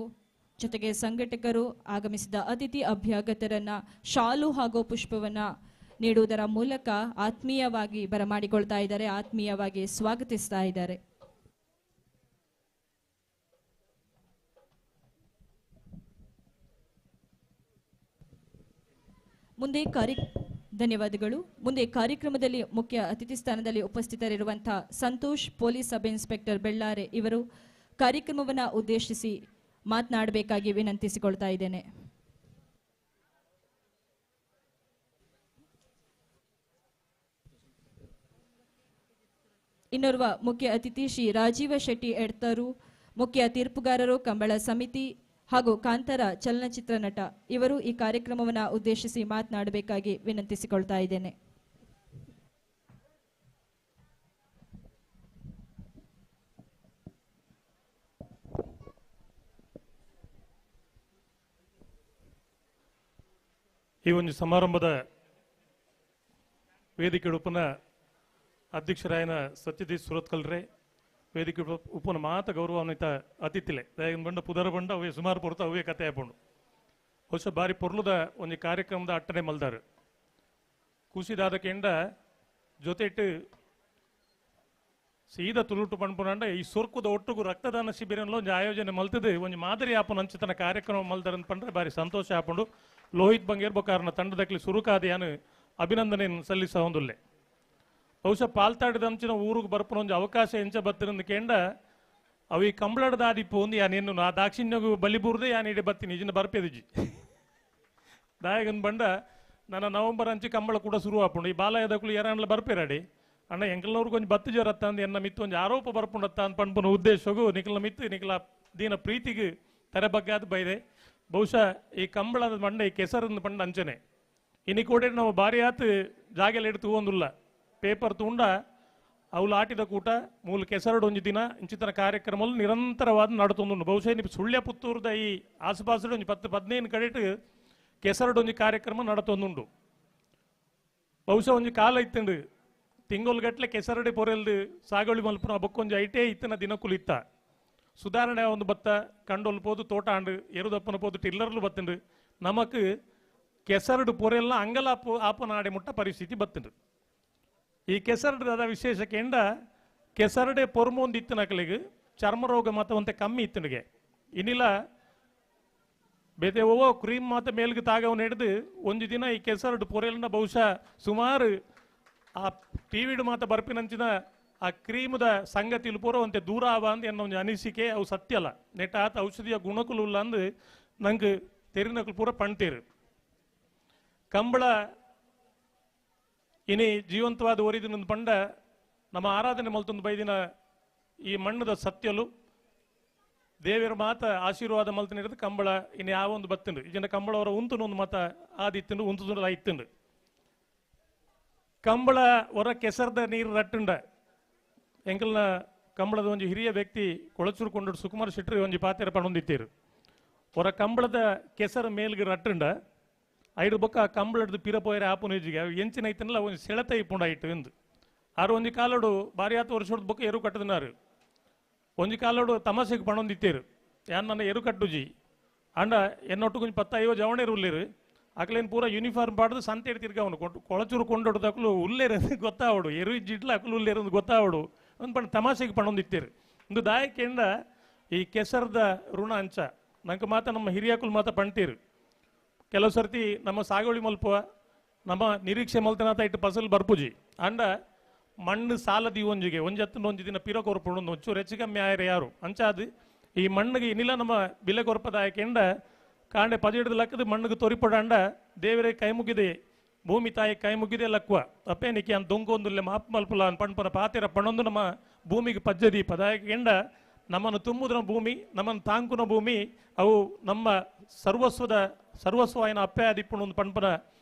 S15: ಜೊತೆಗೆ ಸಂಘಟಕರು ಆಗಮಿಸಿದ ಅತಿಥಿ ಅಭ್ಯಾಗತರನ್ನ ಶಾಲು ಹಾಗೂ ಪುಷ್ಪವನ್ನ ನೀಡುವುದರ ಮೂಲಕ ಆತ್ಮೀಯವಾಗಿ ಬರಮಾಡಿಕೊಳ್ತಾ ಇದ್ದಾರೆ, ಆತ್ಮೀಯವಾಗಿ ಸ್ವಾಗತಿಸ್ತಾ ಇದ್ದಾರೆ. ಧನ್ಯವಾದಗಳು. ಮುಂದೆ ಕಾರ್ಯಕ್ರಮದಲ್ಲಿ ಮುಖ್ಯ ಅತಿಥಿ ಸ್ಥಾನದಲ್ಲಿ ಉಪಸ್ಥಿತರಿರುವಂತಹ Santosh, police sub inspector Bellare ಇವರು ಕಾರ್ಯಕ್ರಮವನ್ನು ಉದ್ದೇಶಿಸಿ ಮಾತನಾಡಬೇಕಾಗಿ ವಿನಂತಿಸಿಕೊಳ್ತಾ ಇದ್ದೇನೆ. ಇನ್ನೋರ್ವ ಮುಖ್ಯ ಅತಿಥಿ ಶ್ರೀ ರಾಜೀವ ಶೆಟ್ಟಿ ಎಡ್ತರು, ಮುಖ್ಯ ತೀರ್ಪುಗಾರರು ಕಂಬಳ ಸಮಿತಿ ಹಾಗೂ ಕಾಂತಾರ ಚಲನಚಿತ್ರ ನಟ ಇವರು ಈ ಕಾರ್ಯಕ್ರಮವನ್ನು ಉದ್ದೇಶಿಸಿ ಮಾತನಾಡಬೇಕಾಗಿ ವಿನಂತಿಸಿಕೊಳ್ತಾ ಇದ್ದೇನೆ.
S4: ಈ ಒಂದು ಸಮಾರಂಭದ ವೇದಿಕೆ ಉಪನ ಅಧ್ಯಕ್ಷರಾಯನ ಸತ್ಯದೀಶ್ ಸುರತ್ಕಲ್ರೆ ವೇದಿಕೆ ಉಪನ ಮಾತ ಗೌರವಾನ್ವಿತ ಅತಿಥಿಲೆ ದಯವಿಟ್ಟು ಬಂಡ ಪುದರ ಬಂಡ ಅವೇ ಸುಮಾರು ಪುರತ ಅವೇ ಕತೆ ಹಾಕೊಂಡು ಬಹುಶಃ ಬಾರಿ ಪೊರ್ಲುದ ಒಂದು ಕಾರ್ಯಕ್ರಮದ ಅಟ್ಟನೆ ಮಲ್ದಾರು ಖುಷಿದಾದ ಕೆಂಡ ಜೊತೆಟ್ಟು ಸೀದಾ ತುಳುಟು ಪಂಪುನಂಡ ಈ ಸೊರ್ಕುದ ಒಟ್ಟುಗು ರಕ್ತದಾನ ಶಿಬಿರಂలో ಒಂದು ಆಯೋಜನೆ ಮಲ್ತದೆ ಒಂದು ಮಾದರಿ ಆಪನ ಅಂಚಿತನ ಕಾರ್ಯಕ್ರಮ ಮಲ್ದಾರಂತ ಪಂಡ್ರೆ ಬಾರಿ ಸಂತೋಷ ಆಪಂಡು ಲೋಹಿತ್ ಬಂಗೇರ್ಬೋ ಕಾರಣ ತಂಡದಕ್ಕೆ ಸುರುಕಾದಿಯಾನು ಅಭಿನಂದನೆಯನ್ನು ಸಲ್ಲಿಸ ಹೊಂದುಲ್ಲೆ ಬಹುಶಃ ಪಾಲ್ತಾಡಿದ ಅಂಚಿನ ಊರಿಗೆ ಬರ್ಪನ ಒಂದು ಅವಕಾಶ ಎಂಚ ಬತ್ತಿರಂದು ಕೇಂಡ ಅವು ಈ ಕಂಬಳದ ಆದಿಪ್ಪು ಒಂದು ಯಾನೇನು ನಾ ದಾಕ್ಷಿಣ್ಯಗೂ ಬಲಿಬೂರ್ದೆ ಯಾನಿಡೆ ಬತ್ತೀನಿ ಈಜಿನ ಬರ್ಪೆದಿಜಿ ದಾಯಗನ್ ಬಂಡ ನನ್ನ ನವಂಬರ್ ಅಂಚಿ ಕಂಬಳ ಕೂಡ ಶುರು ಆಪುಂಡು ಈ ಬಾಲಯದಕ್ಕೂ ಯಾರನ್ಲ ಬರ್ಪೇರಾಡಿ ಅಣ್ಣ ಎಂಕಲ್ನವ್ರು ಕೊಂಚ ಬತ್ತು ಜರತ್ತ ಅಂದು ಎನ್ನ ಮಿತ್ತು ಒಂದು ಆರೋಪ ಬರ್ಪುಂಡತ್ತ ಅಂತ ಪಂಪನ ಉದ್ದೇಶಗೂ ನಿಖಲ ಮಿತ್ತು ನಿಖಲ ದೀನ ಪ್ರೀತಿಗೆ ತೆರೆ ಬಗ್ಗೆ ಅದು ಬೈದೆ ಬಹುಶಃ ಈ ಕಂಬಳದ ಮಂಡ ಈ ಕೆಸರನ್ನು ಪಂಡ ಅಂಚನೆ ಇನಿ ಕೂಡ ನಾವು ಬಾರಿ ಆತು ಜಾಗೆಲ್ಲ ಇಡ್ತು ಒಂದಿಲ್ಲ ಪೇಪರ್ ತುಂಡ ಅವಳು ಆಟಿದ ಕೂಟ ಮೂಲ ಕೆಸರಡು ಒಂದು ದಿನ ಇಂಚಿತನ ಕಾರ್ಯಕ್ರಮ ನಿರಂತರವಾದ ನಡುತ್ತೊಂದು ಬಹುಶಃ ನೀವು ಸುಳ್ಯ ಪುತ್ತೂರದ ಈ ಆಸುಪಾಸು ಒಂದು 10-15 ಕಡೆಟ್ ಕೆಸರಡು ಒಂದು ಕಾರ್ಯಕ್ರಮ ನಡತೊಂದುಂಡು ಬಹುಶಃ ಒಂದು ಕಾಲ ಇತ್ತಂಡು ತಿಂಗೊಲ್ಗಟ್ಲೆ ಕೆಸರಡೆ ಪೊರೆಲ್ದು ಸಾಗುವಳಿ ಮಲ್ಪನ ಬಕ್ಕೊಂಜಿ ಐಟೇ ಇತ್ತನ ದಿನಕ್ಕೂ ಇತ್ತ ಸುಧಾರಣೆ ಒಂದು ಬತ್ತ ಕಂಡೊಲ್ಪೋದು ತೋಟ ಆಂಡು ಎರುದಪ್ಪನ ಪೋದು ಟಿಲ್ಲರ್ಲು ಬತ್ತಂಡು ನಮಕ್ ಕೆಸರಡು ಪೊರೆಲ್ಲ ಅಂಗಲ ಆಪನ ಆಡೆ ಮುಟ್ಟ ಪರಿಸ್ಥಿತಿ ಬತ್ತಂಡು ಈ ಕೆಸರಡದ ವಿಶೇಷ ಕೆಂಡ ಕೆಸರಡೆ ಪೊರ್ಮೊಂದು ಇತ್ತನಕಲಿಗೆ ಚರ್ಮ ರೋಗ ಮಾತ ಕಮ್ಮಿ ಇತ್ತನಿಗೆ ಇನ್ನಿಲ್ಲ ಬೇತೆ ಓವೋ ಕ್ರೀಮ್ ಮಾತ ಮೇಲ್ಗೆ ತಾಗವನ್ನ ಹಿಡಿದು ಒಂದು ದಿನ ಈ ಕೆಸರಡು ಪೊರೆಲ್ನ ಬಹುಶಃ ಸುಮಾರು ಆ ಟಿವಿಡ್ ಮಾತ ಬರ್ಪಿನಂಚಿನ ಆ ಕ್ರೀಮದ ಸಂಗತಿಲು ಪೂರ ಒಂತೆ ದೂರ ಆವ ಅಂದ್ ಎನ್ನ ಒಂದು ಅನಿಸಿಕೆ ಅವು ಸತ್ಯ ಅಲ್ಲ ನೆಟ್ಟ ಆತ ಔಷಧಿಯ ಗುಣಕುಲು ಇಲ್ಲ ಅಂದು ನಂಗೆ ತೆರಿನಕಲು ಪೂರ ಪಣ್ತೀರು ಕಂಬಳ ಇನಿ ಜೀವಂತವಾದ ಒರಿದಿನ ಪಂಡ ನಮ್ಮ ಆರಾಧನೆ ಮಲ್ತೊಂದು ಬೈದಿನ ಈ ಮಣ್ಣದ ಸತ್ಯಲು ದೇವರ ಮಾತ ಆಶೀರ್ವಾದ ಮಲ್ತನಿರೋದು ಕಂಬಳ ಇನ್ನು ಯಾವ ಒಂದು ಬತ್ತಂಡು ಈಜಿನ ಕಂಬಳ ಅವರ ಉಂತುನೊಂದು ಮಾತ ಆದಿತ್ತಂಡು ಉಂತುದು ಐತ್ತಂಡು ಕಂಬಳ ಹೊರ ಕೆಸರದ ನೀರು ರಟ್ಟುಂಡ ಎಂಕಲ್ನ ಕಂಬಳದ ಒಂದು ಹಿರಿಯ ವ್ಯಕ್ತಿ ಕೊಳಚೂರು ಕೊಂಡು ಸುಕುಮಾರ್ ಶೆಟ್ಟಿ ಒಂದು ಪಾತೆರ ಪಣೊಂದಿತ್ತೀರು ಹೊರ ಕಂಬಳದ ಕೆಸರ ಮೇಲ್ಗೆ ರಟ್ಟುಂಡ ಐದು ಬೊಕ್ಕ ಕಂಬಳದ ಪಿರಪೋಯರ ಆಪುನೇಜಿಗೆ ಎಂಚಿನ ಐತನಲ್ಲ ಒಂದು ಸೆಳೆತ ಇಪ್ಪುಂಡ ಆಯ್ತು ಎಂದು ಆರು ಒಂದು ಕಾಲೋಡು ಬಾರಿ ಆತ ವರ್ಷದ ಬೊಕ್ಕ ಎರು ಕಟ್ಟದನಾರು ಒಂದು ಕಾಲೋಡು ತಮಾಸೆಗೆ ಪಣೊಂದಿತ್ತೀರು ಯಾನ್ ನನ್ನ ಎರು ಕಟ್ಟುಜಿ ಅಂಡ ಎನ್ನೊಟ್ಟು ಕೊಂಚ 10-50 ಜವಣೇರು ಉಳ್ಳೇರು ಅಕ್ಲೇನು ಪೂರ ಯೂನಿಫಾರ್ಮ್ ಪಾಡ್ದು ಸಂತೆ ತಿರ್ಗ ಅವನು ಕೊಳಚೂರು ಕೊಂಡೊಡ್ದು ಅಕ್ಲು ಉಲ್ಲೇರಂದು ಗೊತ್ತಾವಡು ಎರು ಜಿಡ್ಲ ಅಕ್ಲು ಉಲ್ಲೇರಂದು ಗೊತ್ತಾವಡು ಒಂದು ಪಣ ತಮಾಷೆಗೆ ಪಣೊಂದಿತ್ತೀರು ಒಂದು ದಾಯಕೆಯಿಂದ ಈ ಕೆಸರದ ಋಣ ಅಂಚ ನಂಗೆ ಮಾತ ನಮ್ಮ ಹಿರಿಯಕುಲು ಮಾತ ಪಣ್ತೀರು ಕೆಲವು ಸರ್ತಿ ನಮ್ಮ ಸಾಗುವಳಿ ಮಲ್ಪುವ ನಮ್ಮ ನಿರೀಕ್ಷೆ ಮಲ್ತನಾತ ಇಟ್ಟು ಫಸಲು ಬರ್ಪುಜಿ ಅಂಡ ಮಣ್ಣು ಸಾಲದಿ ಒಂಜಿಗೆ ಒಂದು ದಿನ ಪಿರ ಕೊರ್ಪುಂಡು ಒಂಚೂರು ಹೆಚ್ಚು ಕಮ್ಮಿ ಆಯ್ರೆ ಯಾರು ಅಂಚಾದು ಈ ಮಣ್ಣಿಗೆ ಇನ್ನಿಲ್ಲ ನಮ್ಮ ಬಿಲೆ ಕೊರ್ಪದಾಯಕೆಂಡ ಕಾಂಡೆ ಪದಿಡ್ದು ಲಕ್ಕದ ಮಣ್ಣಿಗೆ ತೋರಿಪಡಂಡ ದೇವರೇ ಕೈ ಮುಗಿದೆ ಭೂಮಿ ತಾಯಿ ಕೈ ಮುಗಿದೆ ಲಕ್ವ ಅಪ್ಪೇನಿಕೆ ಅಂತ ದೊಂಗೊಂದುಲ್ಲೆ ಮಾಪ್ ಮಲ್ಪುಲ ಪಣ್ಪನ ಪಾತಿರ ಪಣೊಂದು ನಮ್ಮ ಭೂಮಿಗೆ ಪಜ್ಜದಿ ಪದಾಯಕೆಂಡ ನಮ್ಮನ್ನು ತುಂಬುದ್ರ ಭೂಮಿ ನಮ್ಮನ್ನು ತಾಂಕುನ ಭೂಮಿ ಅವು ನಮ್ಮ ಸರ್ವಸ್ವ ಆಯ್ನ ಅಪ್ಪೆ ಆದಿಪ್ಪುಣ ಒಂದು ಪಣ್ಪನ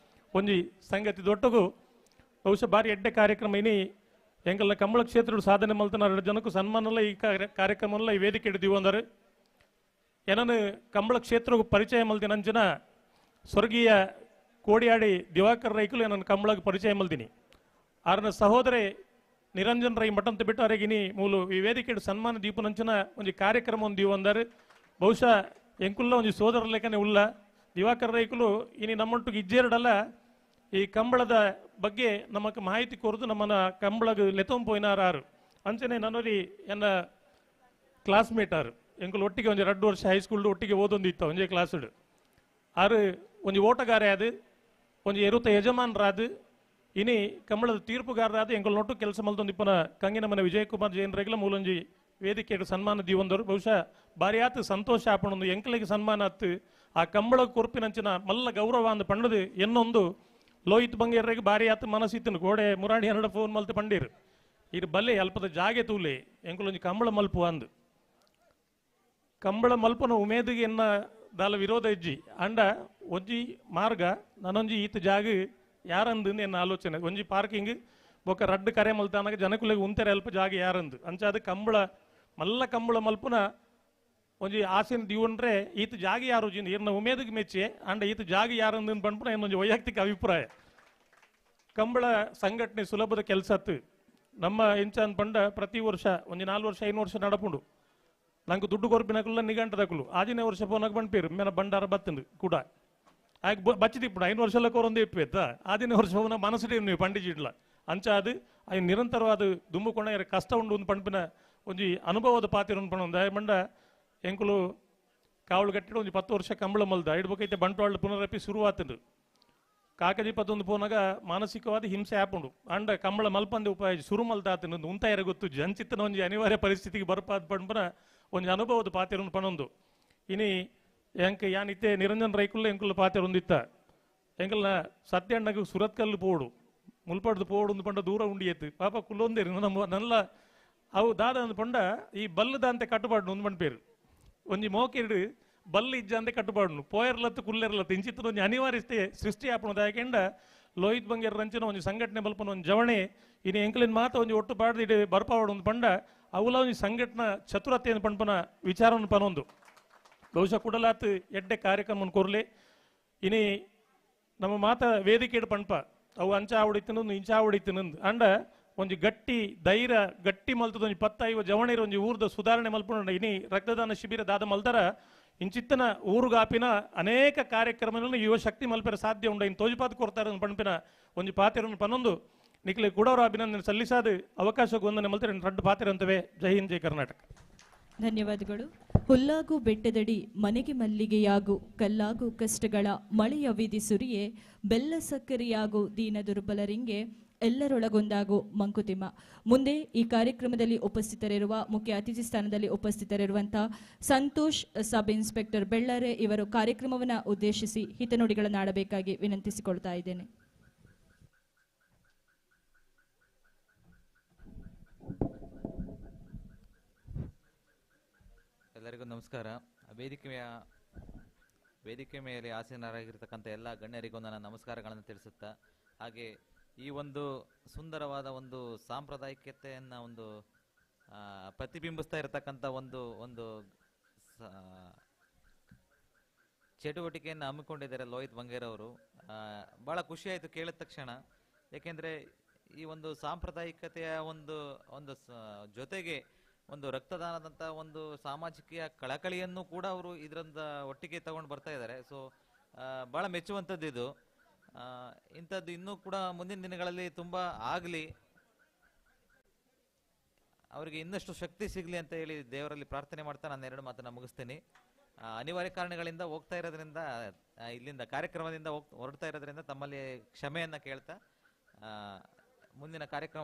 S4: ಒಂಜಿ ಸಂಗತಿ ದೊಟ್ಟಗೂ ಬಹುಶಃ ಬಾರಿ ಎಡ್ಡೆ ಕಾರ್ಯಕ್ರಮ ಇನಿ ಎಂಕಲ್ನ ಕಂಬಳ ಕ್ಷೇತ್ರ ಸಾಧನೆ ಮಲ್ತನ 2 ಜನಕ್ಕೂ ಸನ್ಮಾನಲ್ಲ ಈ ಕಾರ್ಯಕ್ರಮ ಈ ವೇದಿಕೆ ಹಿಡಿದೀವಿ ಅಂದರೆ ಏನನ್ನು ಕಂಬಳ ಕ್ಷೇತ್ರಗೂ ಪರಿಚಯ ಮಲ್ದಿನ ಅಂಜನ ಸ್ವರ್ಗೀಯ ಕೋಡಿಯಾಡಿ ದಿವಾಕರ್ ರೈಕಲು ಏನನ್ನು ಕಂಬಳಕ್ಕೆ ಪರಿಚಯ ಮಲ್ದಿನಿ ಆರನ ಸಹೋದರಿ ನಿರಂಜನ್ ರೈ ಮಠಂತ ಬಿಟ್ಟು ಅವರಿಗಿನಿ ಮೂಲು ಈ ವೇದಿಕೆ ಸನ್ಮಾನ ದೀಪನಂಚನ ಒಂದು ಕಾರ್ಯಕ್ರಮ ಒಂದು ದೀವು ಅಂದರೆ ಬಹುಶಃ ಎಂಕುಲ್ಲ ಒಂದು ಸೋದರ ಲೆಕ್ಕನೆ ಉಲ್ಲ ದಿವಾಕರ್ ರೈಕಲು ಇನಿ ನಮ್ಮೊಟ್ಟಿಗೆ ಇಜ್ಜೇರಡಲ್ಲ ಈ ಕಂಬಳದ ಬಗ್ಗೆ ನಮಗೆ ಮಾಹಿತಿ ಕೊರದು ನಮ್ಮನ್ನ ಕಂಬಳಗ ಲೆತೊಂಪೋಯ್ನಾರು ಅಂಚನೆ ನನ್ನೊರಿ ಎನ್ನ ಕ್ಲಾಸ್ಮೇಟ್ ಆರು ಎಂಕುಲು ಒಟ್ಟಿಗೆ ಒಂದು 2 ವರ್ಷ ಹೈಸ್ಕೂಲ್ಡು ಒಟ್ಟಿಗೆ ಓದೊಂದು ಇತ್ತು ಒಂದೇ ಕ್ಲಾಸ್ಡು ಆರು ಒಂದು ಓಟಗಾರೆ ಅದು ಒಂದು ಎರುತ ಯಜಮಾನರಾದು ಇನಿ ಕಂಬಳದ ತೀರ್ಪುಗಾರರಾದ ಎಂಕುಲು ನೋಟು ಕೆಲಸ ಮಲ್ತೊಂದು ಇಪ್ಪನ ಕಂಗಿನ ಮನೆ ವಿಜಯಕುಮಾರ್ ಜೈನರೆಗ್ಲ ಮೂಲೊಂಜಿ ವೇದಿಕೆ ಸನ್ಮಾನ ದೀವಂದರು ಬಹುಶಃ ಬಾರಿ ಆತು ಸಂತೋಷ ಆಪಣೊಂದು ಎಂಕಲಿಗೆ ಸನ್ಮಾನ ಆತು ಆ ಕಂಬಳ ಕೊರ್ಪಿನಂಚಿನ ಮಲ್ಲ ಗೌರವ ಅಂದು ಪಂಡದು ಎನ್ನೊಂದು ಲೋಹಿತ್ ಬಂಗೇರ್ರಿಗೆ ಬಾರಿ ಆತು ಮನಸ್ಸಿತ್ತನು ಗೋಡೆ ಮುರಾಣಿ 2 ಫೋನ್ ಮಲ್ತು ಪಂಡೀರು ಇದು ಬಲ್ಲೆ ಅಲ್ಪದ ಜಾಗೆ ತೂಲೆ ಎಂಕುಲೊಂಜಿ ಕಂಬಳ ಮಲ್ಪು ಅಂದು ಕಂಬಳ ಮಲ್ಪನ ಉಮೇದಿಗೆ ಎನ್ನ ದಾಲ ವಿರೋಧ ಇಜ್ಜಿ ಅಂಡ ಒಂಜಿ ಮಾರ್ಗ ನಾನೊಂಜಿ ಈತ ಜಾಗ ಯಾರಂದು ಎನ್ನ ಆಲೋಚನೆ ಒಂಜಿ ಪಾರ್ಕಿಂಗ್ ಬೊಕ್ಕ ರಡ್ಡು ಕರೆ ಮಲ್ತಾನಾಗ ಜನಕುಲೆಗೆ ಉಂತೆರೆ ಅಲ್ಪ ಜಾಗ ಯಾರಂದು ಅಂಚಾದ ಕಂಬಳ ಮಲ್ಲ ಕಂಬಳ ಮಲ್ಪುನ ಒಂಜಿ ಆಸೆನ ದಿವನ್ರೆ ಈತ ಜಾಗಿ ಯಾರು ಇರ್ನ ಉಮೇದಿಗೆ ಮೆಚ್ಚಿ ಅಂಡ ಈತ ಜಾಗಿ ಯಾರು ಪಂಪನ ಇನ್ನೊಂದು ವೈಯಕ್ತಿಕ ಅಭಿಪ್ರಾಯ ಕಂಬಳ ಸಂಘಟನೆ ಸುಲಭದ ಕೆಲಸ ನಮ್ಮ ಎಂಚ ಪಂಡ ಪ್ರತಿ ವರ್ಷ ಒಂದು 4 ವರ್ಷ 5 ವರ್ಷ ನಡಪುಂಡು ನಂಗೆ ದುಡ್ಡು ಕೊರ್ಪಿನಕಲ್ಲ ನಿಗಂಟದಕಲು ಆಜಿನ ವರ್ಷ ಪೋನಾಗ ಬಂಡ್ಪೇರು ಮೇನ ಬಂಡಾರ ಬತ್ತಂದು ಕೂಡ ಆಗ ಬಚ್ಚಿದಿಪ್ಪುಡು 5 ವರ್ಷಲ ಕೊರೊಂದು ಇಪ್ಪೇತ ಆದಿನ ವರ್ಷ ಪೋನ ಮನಸ್ಸಿಡಿ ನೀವು ಪಂಡಿಜಿಡ್ಲ ಅಂಚ ಅದು ಅದು ನಿರಂತರವಾದ ದುಂಬುಕೊಂಡ ಕಷ್ಟ ಉಂಡು ಒಂದು ಪಂಪಿನ ಒಂಜಿ ಅನುಭವದ ಪಾತಿರ ಪಣ ಮಂಡ ಎಂಕುಲು ಕಾವಲು ಕಟ್ಟಿಡು ಒಂದು 10 ವರ್ಷ ಕಂಬಳ ಮಲ್ದ ಇಡ್ಬೇಕೈತೆ ಬಂಟ್ವಾಳ ಪುನರಪಿ ಶುರುವಾತಂದು ಕಾಕಜಿ ಪತ್ತೊಂದು ಪೋನಾಗ ಮಾನಸಿಕವಾದ ಹಿಂಸೆ ಆಪುಂಡು ಅಂಡ ಕಂಬಳ ಮಲ್ಪಂದೆ ಉಪಾಯ ಶುರು ಮಲ್ದಾತನ ಉಂತಾಯರ ಗೊತ್ತು ಜಂಚಿತ್ತನ ಒಂಜಿ ಅನಿವಾರ್ಯ ಪರಿಸ್ಥಿತಿಗೆ ಬರ್ಪಾದ ಪಂಪನ ಒಂಜಿ ಅನುಭವದ ಪಾತಿರ ಪಣೊಂದು ಇನಿ ಎಂಕ ಯಾನಿತ್ತೆ ನಿರಂಜನ್ ರೈಕುಲ್ಲ ಎಂಕುಲ್ಲ ಪಾತಿರ ಹೊಂದಿತ್ತ ಎಂಕಲ್ನ ಸತ್ಯಣ್ಣಗೆ ಸುರತ್ಕಲ್ಲು ಪೋಡು ಮುಲ್ಪಡ್ದು ಪೋಡು ಒಂದು ಪಂಡ ದೂರ ಉಂಡಿಯತ್ತು ಪಾಪ ಕುಲ್ಲೊಂದೇರಿ ನಲ್ಲ ಅವು ದಾದ ಅಂದ್ ಪಂಡ ಈ ಬಲ್ಲದ ಅಂತೆ ಕಟ್ಟುಪಾಡು ಒಂದು ಪಂಡ್ಪೇರು ಒಂಜಿ ಮೋಕೆರ್ಡು ಬಲ್ಲು ಇಜ್ಜ ಅಂತೆ ಕಟ್ಟುಪಾಡು ಪೋಯರ್ಲತ್ತು ಕುಲ್ಲೆರ್ಲತ್ತು ಇಂಚಿತ್ತದ ಒಂಜಿ ಅನಿವಾರ್ಯತೆ ಸೃಷ್ಟಿ ಆಪಣದ ಯಾಕೆಂಡ ಲೋಹಿತ್ ಬಂಗೇರ್ ರಂಚಿನ ಒಂಜಿ ಸಂಘಟನೆ ಬಲ್ಪನ ಒಂದು ಜವಣೆ ಇನ್ನು ಎಂಕಲಿನ ಮಾತ ಒಂಜಿ ಒಟ್ಟು ಪಾಡ್ದು ಇಡೀ ಬರ್ಪಾವಡು ಒಂದು ಪಂಡ ಅವಲ ಒಂಜಿ ಸಂಘಟನಾ ಚತುರತೆಯನ್ನು ಪಂಪನ ವಿಚಾರವನ್ನು ಪನೊಂದು ಬಹುಶಃ ಕುಡಲಾತ್ ಎಡ್ಡೆ ಕಾರ್ಯಕ್ರಮ ಕೊರ್ಲೆ ಇನಿ ನಮ್ಮ ಮಾತ ವೇದಿಕೆ ಪಂಪ ಅವು ಅಂಚ ಆವಡಿತ್ತಿನೊಂದು ಇಂಚ ಆವಡಿತ್ತಿನೊಂದು ಅಂಡ ಒಂಜಿ ಗಟ್ಟಿ ಧೈರ್ಯ ಗಟ್ಟಿ ಮಲ್ತದ ಒಂಜಿ 10 ಜವಣಿರ ಒಂಜಿ ಊರ್ದ ಸುಧಾರಣೆ ಮಲ್ಪುಂಡ ಇನಿ ರಕ್ತದಾನ ಶಿಬಿರ ದಾದ ಮಲ್ದರ ಇಂಚಿತ್ತನ ಊರುಗಾಪಿನ ಅನೇಕ ಕಾರ್ಯಕ್ರಮಗಳನ್ನು ಯುವ ಶಕ್ತಿ ಮಲ್ಪರ ಸಾಧ್ಯ ಉಂಡ ಇನ್ನು ತೋಜಿಪಾತ್ ಕೊಡ್ತಾರೆ ಪಂಪಿನ ಒಂಜಿ ಪಾತಿರನ್ನು ಪನೊಂದು ನಿಕ್ಲೆ ಕೂಡವರ ಅಭಿನಂದನೆ ಸಲ್ಲಿಸಾದ ಅವಕಾಶಕ್ಕೆ ಒಂದನೆ ಮಲ್ತಾರೆ ರಡ್ಡು ಪಾತಿರ ಅಂತವೆ. ಜೈ ಹಿಂದ್ ಜೈ ಕರ್ನಾಟಕ.
S15: ಧನ್ಯವಾದಗಳು. ಹುಲ್ಲಾಗು ಬೆಟ್ಟದಡಿ ಮನೆಗೆ ಮಲ್ಲಿಗೆಯಾಗು ಕಲ್ಲಾಗು ಕಷ್ಟಗಳ ಮಳೆಯ ವಿಧಿ ಸುರಿಯೇ ಬೆಲ್ಲ ಸಕ್ಕರೆಯಾಗು ದೀನ ದುರ್ಬಲರಿಂಗೆ ಎಲ್ಲರೊಳಗೊಂದಾಗು ಮಂಕುತಿಮ್ಮ. ಮುಂದೆ ಈ ಕಾರ್ಯಕ್ರಮದಲ್ಲಿ ಉಪಸ್ಥಿತರಿರುವ ಮುಖ್ಯ ಅತಿಥಿ ಸ್ಥಾನದಲ್ಲಿ ಉಪಸ್ಥಿತರಿರುವಂತಹ ಸಂತೋಷ್ ಸಬ್ ಇನ್ಸ್ಪೆಕ್ಟರ್ ಬೆಳ್ಳಾರೆ ಇವರು ಕಾರ್ಯಕ್ರಮವನ್ನು ಉದ್ದೇಶಿಸಿ ಹಿತನುಡಿಗಳನ್ನು ಆಡಬೇಕಾಗಿ ವಿನಂತಿಸಿಕೊಳ್ತಾ ಇದ್ದೇನೆ.
S14: ಎಲ್ಲರಿಗೂ ನಮಸ್ಕಾರ. ವೇದಿಕೆ ಮೇಲೆ ಆಸೀನರಾಗಿರ್ತಕ್ಕಂಥ ಎಲ್ಲ ಗಣ್ಯರಿಗೂ ನನ್ನ ನಮಸ್ಕಾರಗಳನ್ನು ತಿಳಿಸುತ್ತಾ, ಹಾಗೆ ಈ ಒಂದು ಸುಂದರವಾದ ಒಂದು ಸಾಂಪ್ರದಾಯಿಕತೆಯನ್ನು ಒಂದು ಪ್ರತಿಬಿಂಬಿಸ್ತಾ ಇರತಕ್ಕಂಥ ಒಂದು ಚಟುವಟಿಕೆಯನ್ನು ಹಮ್ಮಿಕೊಂಡಿದ್ದಾರೆ ಲೋಹಿತ್ ಬಂಗೇರ್ ಅವರು. ಭಾಳ ಖುಷಿಯಾಯಿತು ಕೇಳಿದ ತಕ್ಷಣ. ಏಕೆಂದರೆ ಈ ಒಂದು ಸಾಂಪ್ರದಾಯಿಕತೆಯ ಒಂದು ಜೊತೆಗೆ ಒಂದು ರಕ್ತದಾನದಂಥ ಒಂದು ಸಾಮಾಜಿಕ ಕಳಕಳಿಯನ್ನು ಕೂಡ ಅವರು ಇದರಿಂದ ಒಟ್ಟಿಗೆ ತಗೊಂಡು ಬರ್ತಾ ಇದ್ದಾರೆ. ಸೊ ಭಾಳ ಮೆಚ್ಚುವಂಥದ್ದು ಇದು. ಇಂಥದ್ದು ಇನ್ನೂ ಕೂಡ ಮುಂದಿನ ದಿನಗಳಲ್ಲಿ ತುಂಬ ಆಗಲಿ, ಅವರಿಗೆ ಇನ್ನಷ್ಟು ಶಕ್ತಿ ಸಿಗಲಿ ಅಂತ ಹೇಳಿ ದೇವರಲ್ಲಿ ಪ್ರಾರ್ಥನೆ ಮಾಡ್ತಾ ನಾನು 2 ಮಾತನ್ನು ಮುಗಿಸ್ತೀನಿ. ಅನಿವಾರ್ಯ ಕಾರಣಗಳಿಂದ ಹೋಗ್ತಾ ಇರೋದ್ರಿಂದ, ಇಲ್ಲಿಂದ ಕಾರ್ಯಕ್ರಮದಿಂದ ಹೊರಡ್ತಾ ಇರೋದ್ರಿಂದ ತಮ್ಮಲ್ಲಿ ಕ್ಷಮೆಯನ್ನು ಕೇಳ್ತಾ ಮುಂದಿನ ಕಾರ್ಯಕ್ರಮ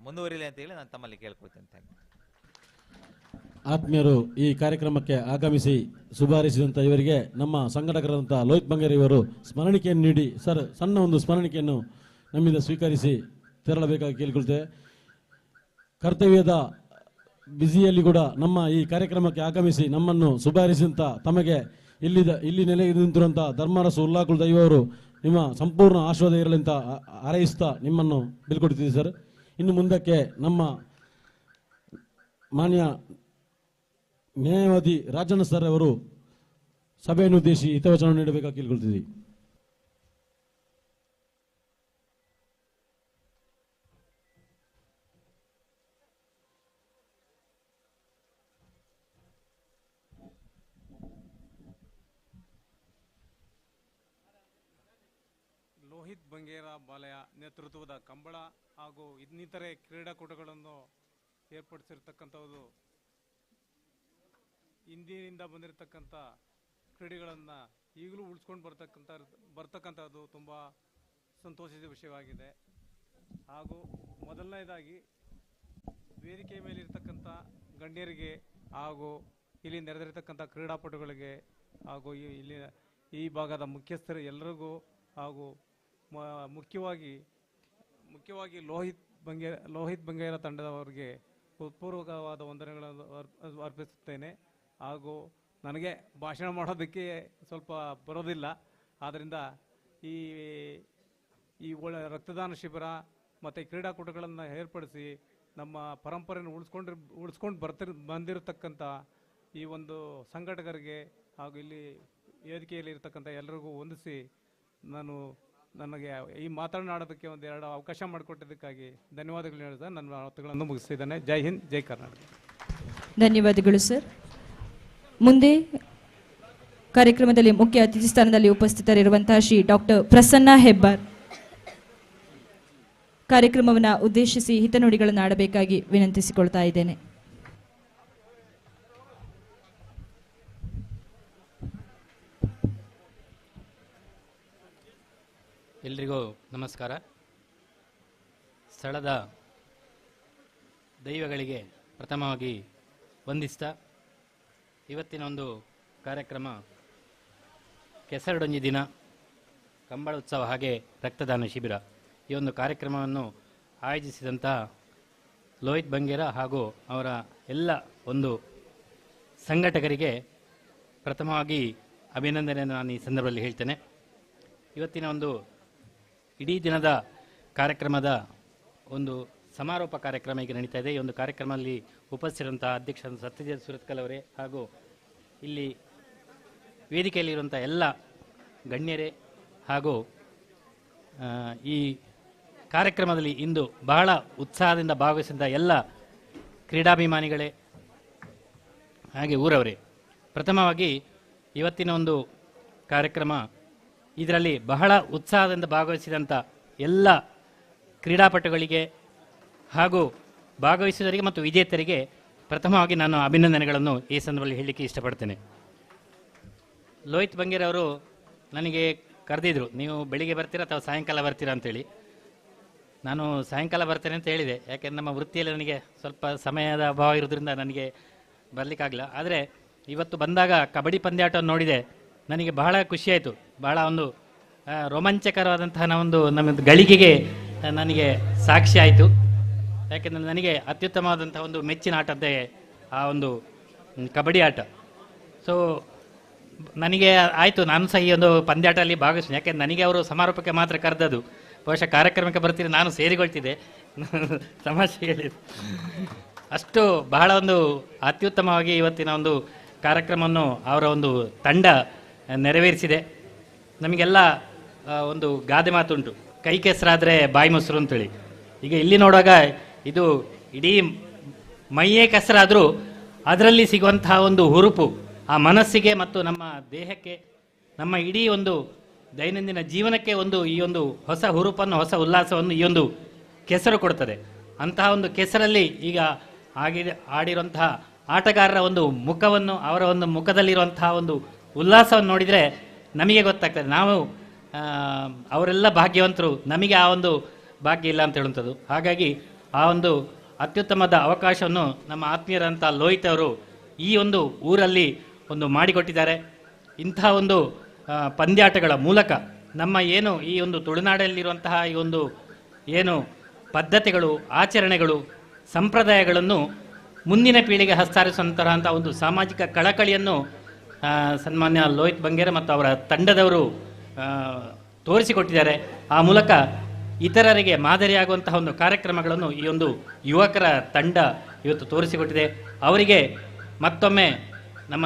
S14: ಮುಂದುವರಿಲಿ ಅಂತ ಹೇಳಿ ನಾನು ತಮ್ಮಲ್ಲಿ ಕೇಳ್ಕೊಳ್ತೇನೆ. Thank you.
S21: ಆತ್ಮೀಯರು, ಈ ಕಾರ್ಯಕ್ರಮಕ್ಕೆ ಆಗಮಿಸಿ ಶುಭ ಹಾರೈಸಿದಂಥ ಇವರಿಗೆ ನಮ್ಮ ಸಂಘಟಕರಾದಂಥ ಲೋಹಿತ್ ಬಂಗೇರ್ ಇವರು ಸ್ಮರಣಿಕೆಯನ್ನು ನೀಡಿ ಸರ್ ಸಣ್ಣ ಒಂದು ಸ್ಮರಣಿಕೆಯನ್ನು ನಮ್ಮಿಂದ ಸ್ವೀಕರಿಸಿ ತೆರಳಬೇಕಾಗಿ ಕೇಳಿಕೊಳ್ತೇವೆ. ಕರ್ತವ್ಯದ ಬ್ಯುಸಿಯಲ್ಲಿ ಕೂಡ ನಮ್ಮ ಈ ಕಾರ್ಯಕ್ರಮಕ್ಕೆ ಆಗಮಿಸಿ ನಮ್ಮನ್ನು ಶುಭ ಹಾರೈಸಿದಂಥ ತಮಗೆ ಇಲ್ಲಿ ನೆಲೆ ನಿಂತಿರುವಂಥ ಧರ್ಮರಸು ಉಲ್ಲಾಕುಲ್ ದೈವರು ನಿಮ್ಮ ಸಂಪೂರ್ಣ ಆಶೀರ್ವಾದ ಇರಲಿ ಅಂತ ಹಾರೈಸ್ತಾ ನಿಮ್ಮನ್ನು ಬೀಳ್ಕೊಡ್ತೀವಿ ಸರ್. ಇನ್ನು ಮುಂದಕ್ಕೆ ನಮ್ಮ ಮಾನ್ಯ ನ್ಯಾಯವಾದಿ ರಾಜಣ್ಣ ಸರ್ ಅವರು ಸಭೆಯನ್ನು ಉದ್ದೇಶಿಸಿ ಹಿತವಚನ ನೀಡಬೇಕಾಗಿ ಕೇಳಿಕೊಳ್ತೀವಿ.
S23: ಲೋಹಿತ್ ಬಂಗೇರ ಬಾಲೆಯ ನೇತೃತ್ವದ ಕಂಬಳ ಹಾಗೂ ಇನ್ನಿತರೆ ಕ್ರೀಡಾಕೂಟಗಳನ್ನು ಏರ್ಪಡಿಸಿರ್ತಕ್ಕಂಥದ್ದು ಹಿಂದಿನಿಂದ ಬಂದಿರತಕ್ಕಂಥ ಕ್ರೀಡೆಗಳನ್ನು ಈಗಲೂ ಉಳಿಸ್ಕೊಂಡು ಬರ್ತಕ್ಕಂಥದ್ದು ತುಂಬ ಸಂತೋಷದ ವಿಷಯವಾಗಿದೆ. ಹಾಗೂ ಮೊದಲನೇದಾಗಿ ವೇದಿಕೆ ಮೇಲಿರ್ತಕ್ಕಂಥ ಗಣ್ಯರಿಗೆ ಹಾಗೂ ಇಲ್ಲಿ ನೆರೆದಿರ್ತಕ್ಕಂಥ ಕ್ರೀಡಾಪಟುಗಳಿಗೆ ಹಾಗೂ ಇಲ್ಲಿನ ಈ ಭಾಗದ ಮುಖ್ಯಸ್ಥರು ಎಲ್ಲರಿಗೂ ಹಾಗೂ ಮುಖ್ಯವಾಗಿ ಲೋಹಿತ್ ಬಂಗೇರ ತಂಡದವರಿಗೆ ಹೃತ್ಪೂರ್ವಕವಾದ ವಂದನೆಗಳನ್ನು ಅರ್ಪಿಸುತ್ತೇನೆ. ಹಾಗೂ ನನಗೆ ಭಾಷಣ ಮಾಡೋದಕ್ಕೆ ಸ್ವಲ್ಪ ಬರೋದಿಲ್ಲ. ಆದ್ದರಿಂದ ಈ ರಕ್ತದಾನ ಶಿಬಿರ ಮತ್ತು ಕ್ರೀಡಾಕೂಟಗಳನ್ನು ಏರ್ಪಡಿಸಿ ನಮ್ಮ ಪರಂಪರೆಯನ್ನು ಉಳಿಸ್ಕೊಂಡು ಬಂದಿರತಕ್ಕಂಥ ಈ ಒಂದು ಸಂಘಟಕರಿಗೆ ಹಾಗೂ ಇಲ್ಲಿ ವೇದಿಕೆಯಲ್ಲಿ ಇರ್ತಕ್ಕಂಥ ಎಲ್ಲರಿಗೂ ಹೊಂದಿಸಿ ನನಗೆ ಈ ಮಾತನಾಡೋದಕ್ಕೆ ಒಂದೆರಡು ಅವಕಾಶ ಮಾಡಿಕೊಟ್ಟಿದ್ದಕ್ಕಾಗಿ ಧನ್ಯವಾದಗಳು ಹೇಳ್ತಾ ನನ್ನ ಮಾತುಗಳನ್ನು ಮುಗಿಸ್ತಿದ್ದೇನೆ. ಜೈ ಹಿಂದ್, ಜೈ ಕರ್ನಾಟಕ.
S15: ಧನ್ಯವಾದಗಳು ಸರ್. ಮುಂದೆ ಕಾರ್ಯಕ್ರಮದಲ್ಲಿ ಮುಖ್ಯ ಅತಿಥಿ ಸ್ಥಾನದಲ್ಲಿ ಉಪಸ್ಥಿತರಿರುವಂತಹ ಶ್ರೀ ಡಾಕ್ಟರ್ ಪ್ರಸನ್ನ ಹೆಬ್ಬಾರ್ ಕಾರ್ಯಕ್ರಮವನ್ನು ಉದ್ದೇಶಿಸಿ ಹಿತನುಡಿಗಳನ್ನು ಆಡಬೇಕಾಗಿ ವಿನಂತಿಸಿಕೊಳ್ತಾ ಇದ್ದೇನೆ.
S6: ಎಲ್ರಿಗೂ ನಮಸ್ಕಾರ. ಸ್ಥಳದ ದೈವಗಳಿಗೆ ಪ್ರಥಮವಾಗಿ ವಂದಿಸ್ತಾ ಇವತ್ತಿನ ಒಂದು ಕಾರ್ಯಕ್ರಮ ಕೆಸರಡೊಂಜಿ ದಿನ, ಕಂಬಳ ಉತ್ಸವ ಹಾಗೆ ರಕ್ತದಾನ ಶಿಬಿರ, ಈ ಒಂದು ಕಾರ್ಯಕ್ರಮವನ್ನು ಆಯೋಜಿಸಿದಂತಹ ಲೋಹಿತ್ ಬಂಗೇರ ಹಾಗೂ ಅವರ ಎಲ್ಲ ಒಂದು ಸಂಘಟಕರಿಗೆ ಪ್ರಥಮವಾಗಿ ಅಭಿನಂದನೆಯನ್ನು ನಾನು ಈ ಸಂದರ್ಭದಲ್ಲಿ ಹೇಳ್ತೇನೆ. ಇವತ್ತಿನ ಒಂದು ಇಡೀ ದಿನದ ಕಾರ್ಯಕ್ರಮದ ಒಂದು ಸಮಾರೋಪ ಕಾರ್ಯಕ್ರಮ ಈಗ ನಡೀತಾ ಇದೆ. ಈ ಒಂದು ಕಾರ್ಯಕ್ರಮದಲ್ಲಿ ಉಪಸ್ಥಿತಿರುವಂತಹ ಅಧ್ಯಕ್ಷ ಸತ್ಯಜಿತ್ ಸುರತ್ಕಲ್ ಅವರೇ ಹಾಗೂ ಇಲ್ಲಿ ವೇದಿಕೆಯಲ್ಲಿರುವಂಥ ಎಲ್ಲ ಗಣ್ಯರೇ ಹಾಗೂ ಈ ಕಾರ್ಯಕ್ರಮದಲ್ಲಿ ಇಂದು ಬಹಳ ಉತ್ಸಾಹದಿಂದ ಭಾಗವಹಿಸಿದ ಎಲ್ಲ ಕ್ರೀಡಾಭಿಮಾನಿಗಳೇ ಹಾಗೆ ಊರವರೇ, ಪ್ರಥಮವಾಗಿ ಇವತ್ತಿನ ಒಂದು ಕಾರ್ಯಕ್ರಮ ಇದರಲ್ಲಿ ಬಹಳ ಉತ್ಸಾಹದಿಂದ ಭಾಗವಹಿಸಿದಂಥ ಎಲ್ಲ ಕ್ರೀಡಾಪಟುಗಳಿಗೆ ಹಾಗೂ ಭಾಗವಹಿಸಿದವರಿಗೆ ಮತ್ತು ವಿಜೇತರಿಗೆ ಪ್ರಥಮವಾಗಿ ನಾನು ಅಭಿನಂದನೆಗಳನ್ನು ಈ ಸಂದರ್ಭದಲ್ಲಿ ಹೇಳಲಿಕ್ಕೆ ಇಷ್ಟಪಡ್ತೇನೆ. ಲೋಹಿತ್ ಬಂಗೇರ್ ಅವರು ನನಗೆ ಕರೆದಿದ್ರು, ನೀವು ಬೆಳಿಗ್ಗೆ ಬರ್ತೀರಾ ಅಥವಾ ಸಾಯಂಕಾಲ ಬರ್ತೀರಾ ಅಂತೇಳಿ. ನಾನು ಸಾಯಂಕಾಲ ಬರ್ತೇನೆ ಅಂತ ಹೇಳಿದೆ, ಯಾಕೆಂದರೆ ನಮ್ಮ ವೃತ್ತಿಯಲ್ಲಿ ನನಗೆ ಸ್ವಲ್ಪ ಸಮಯದ ಅಭಾವ ಇರೋದ್ರಿಂದ ನನಗೆ ಬರಲಿಕ್ಕಾಗಲಿಲ್ಲ. ಆದರೆ ಇವತ್ತು ಬಂದಾಗ ಕಬಡ್ಡಿ ಪಂದ್ಯಾಟವನ್ನು ನೋಡಿದೆ, ನನಗೆ ಬಹಳ ಖುಷಿಯಾಯಿತು. ಬಹಳ ಒಂದು ರೋಮಾಂಚಕರವಾದಂತಹ ನಮ್ಮ ಗಳಿಗೆಗೆ ನನಗೆ ಸಾಕ್ಷಿ ಆಯಿತು. ಯಾಕೆಂದರೆ ನನಗೆ ಅತ್ಯುತ್ತಮವಾದಂಥ ಒಂದು ಮೆಚ್ಚಿನ ಆಟದ್ದೇ ಆ ಒಂದು ಕಬಡ್ಡಿ ಆಟ. ಸೊ ನನಗೆ ಆಯಿತು, ನಾನು ಸಹ ಈ ಒಂದು ಪಂದ್ಯಾಟದಲ್ಲಿ ಭಾಗವಹಿಸ್ತೀನಿ. ಯಾಕೆಂದರೆ ನನಗೆ ಅವರು ಸಮಾರೋಪಕ್ಕೆ ಮಾತ್ರ ಕರೆದದ್ದು, ಬಹುಶಃ ಕಾರ್ಯಕ್ರಮಕ್ಕೆ ಬರ್ತೀರಿ ನಾನು ಸೇರಿಕೊಳ್ತಿದ್ದೆ, ತಮಾಷೆ ಹೇಳಿದ್ದು. ಅಷ್ಟು ಬಹಳ ಒಂದು ಅತ್ಯುತ್ತಮವಾಗಿ ಇವತ್ತಿನ ಒಂದು ಕಾರ್ಯಕ್ರಮವನ್ನು ಅವರ ಒಂದು ತಂಡ ನೆರವೇರಿಸಿದೆ. ನಮಗೆಲ್ಲ ಒಂದು ಗಾದೆ ಮಾತುಂಟು, ಕೈ ಕೆಸರಾದರೆ ಬಾಯಿ ಮೊಸರು ಅಂತೇಳಿ. ಈಗ ಇಲ್ಲಿ ನೋಡುವಾಗ ಇದು ಇಡೀ ಮೈಯೇ ಕೆಸರಾದರೂ ಅದರಲ್ಲಿ ಸಿಗುವಂತಹ ಒಂದು ಹುರುಪು ಆ ಮನಸ್ಸಿಗೆ ಮತ್ತು ನಮ್ಮ ದೇಹಕ್ಕೆ, ನಮ್ಮ ಇಡೀ ಒಂದು ದೈನಂದಿನ ಜೀವನಕ್ಕೆ ಈ ಒಂದು ಹೊಸ ಹುರುಪನ್ನು, ಹೊಸ ಉಲ್ಲಾಸವನ್ನು ಈ ಒಂದು ಕೆಸರು ಕೊಡ್ತದೆ. ಅಂತಹ ಒಂದು ಕೆಸರಲ್ಲಿ ಈಗ ಆಡಿರುವಂತಹ ಆಟಗಾರರ ಒಂದು ಮುಖವನ್ನು, ಅವರ ಒಂದು ಮುಖದಲ್ಲಿರುವಂತಹ ಒಂದು ಉಲ್ಲಾಸವನ್ನು ನೋಡಿದರೆ ನಮಗೆ ಗೊತ್ತಾಗ್ತದೆ, ನಾವು ಅವರೆಲ್ಲ ಭಾಗ್ಯವಂತರು, ನಮಗೆ ಆ ಒಂದು ಭಾಗ್ಯ ಇಲ್ಲ ಅಂತ ಹೇಳುವಂಥದ್ದು. ಹಾಗಾಗಿ ಆ ಒಂದು ಅತ್ಯುತ್ತಮದ ಅವಕಾಶವನ್ನು ನಮ್ಮ ಆತ್ಮೀಯರಂಥ ಲೋಹಿತ್ ಅವರು ಈ ಒಂದು ಊರಲ್ಲಿ ಒಂದು ಮಾಡಿಕೊಟ್ಟಿದ್ದಾರೆ. ಇಂತಹ ಒಂದು ಪಂದ್ಯಾಟಗಳ ಮೂಲಕ ನಮ್ಮ ಏನು ಈ ಒಂದು ತುಳುನಾಡಲ್ಲಿರುವಂತಹ ಈ ಒಂದು ಏನು ಪದ್ಧತಿಗಳು, ಆಚರಣೆಗಳು, ಸಂಪ್ರದಾಯಗಳನ್ನು ಮುಂದಿನ ಪೀಳಿಗೆ ಹಸ್ತಾರಿಸುವಂತಹ ಒಂದು ಸಾಮಾಜಿಕ ಕಳಕಳಿಯನ್ನು ಸನ್ಮಾನ್ಯ ಲೋಹಿತ್ ಬಂಗೇರ ಮತ್ತು ಅವರ ತಂಡದವರು ತೋರಿಸಿಕೊಟ್ಟಿದ್ದಾರೆ. ಆ ಮೂಲಕ ಇತರರಿಗೆ ಮಾದರಿಯಾಗುವಂತಹ ಒಂದು ಕಾರ್ಯಕ್ರಮಗಳನ್ನು ಈ ಒಂದು ಯುವಕರ ತಂಡ ಇವತ್ತು ತೋರಿಸಿಕೊಟ್ಟಿದೆ. ಅವರಿಗೆ ಮತ್ತೊಮ್ಮೆ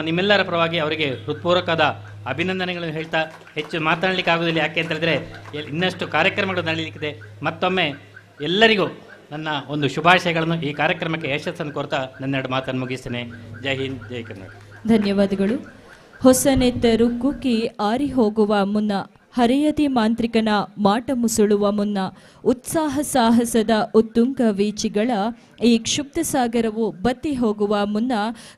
S6: ನಿಮ್ಮೆಲ್ಲರ ಪರವಾಗಿ ಅವರಿಗೆ ಹೃತ್ಪೂರ್ವಕವಾದ ಅಭಿನಂದನೆಗಳನ್ನು ಹೇಳ್ತಾ ಹೆಚ್ಚು ಮಾತನಾಡಲಿಕ್ಕೆ ಆಗುವುದಿಲ್ಲ. ಯಾಕೆ ಅಂತ ಹೇಳಿದ್ರೆ ಇನ್ನಷ್ಟು ಕಾರ್ಯಕ್ರಮಗಳು ನಡೆಯಲಿಕ್ಕಿದೆ. ಮತ್ತೊಮ್ಮೆ ಎಲ್ಲರಿಗೂ ನನ್ನ ಒಂದು ಶುಭಾಶಯಗಳನ್ನು, ಈ ಕಾರ್ಯಕ್ರಮಕ್ಕೆ ಯಶಸ್ಸನ್ನು ಕೋರ್ತಾ ನನ್ನೆರಡು ಮಾತನ್ನು ಮುಗಿಸ್ತೇನೆ. ಜೈ ಹಿಂದ್, ಜೈ ಕರ್ನಾಟಕ.
S15: ಧನ್ಯವಾದಗಳು. ಹೊಸನೆತ್ತರು ಕುಕ್ಕಿ ಆರಿ ಹೋಗುವ ಮುನ್ನ, ಹರೆಯದಿ ಮಾಂತ್ರಿಕನ ಮಾಟ ಮುಸುಳುವ ಮುನ್ನ, ಉತ್ಸಾಹ ಸಾಹಸದ ಉತ್ತುಂಗ ವೀಚಿಗಳ ಈ ಕ್ಷುಬ್ಧ ಸಾಗರವು ಬತ್ತಿ ಹೋಗುವ ಮುನ್ನ,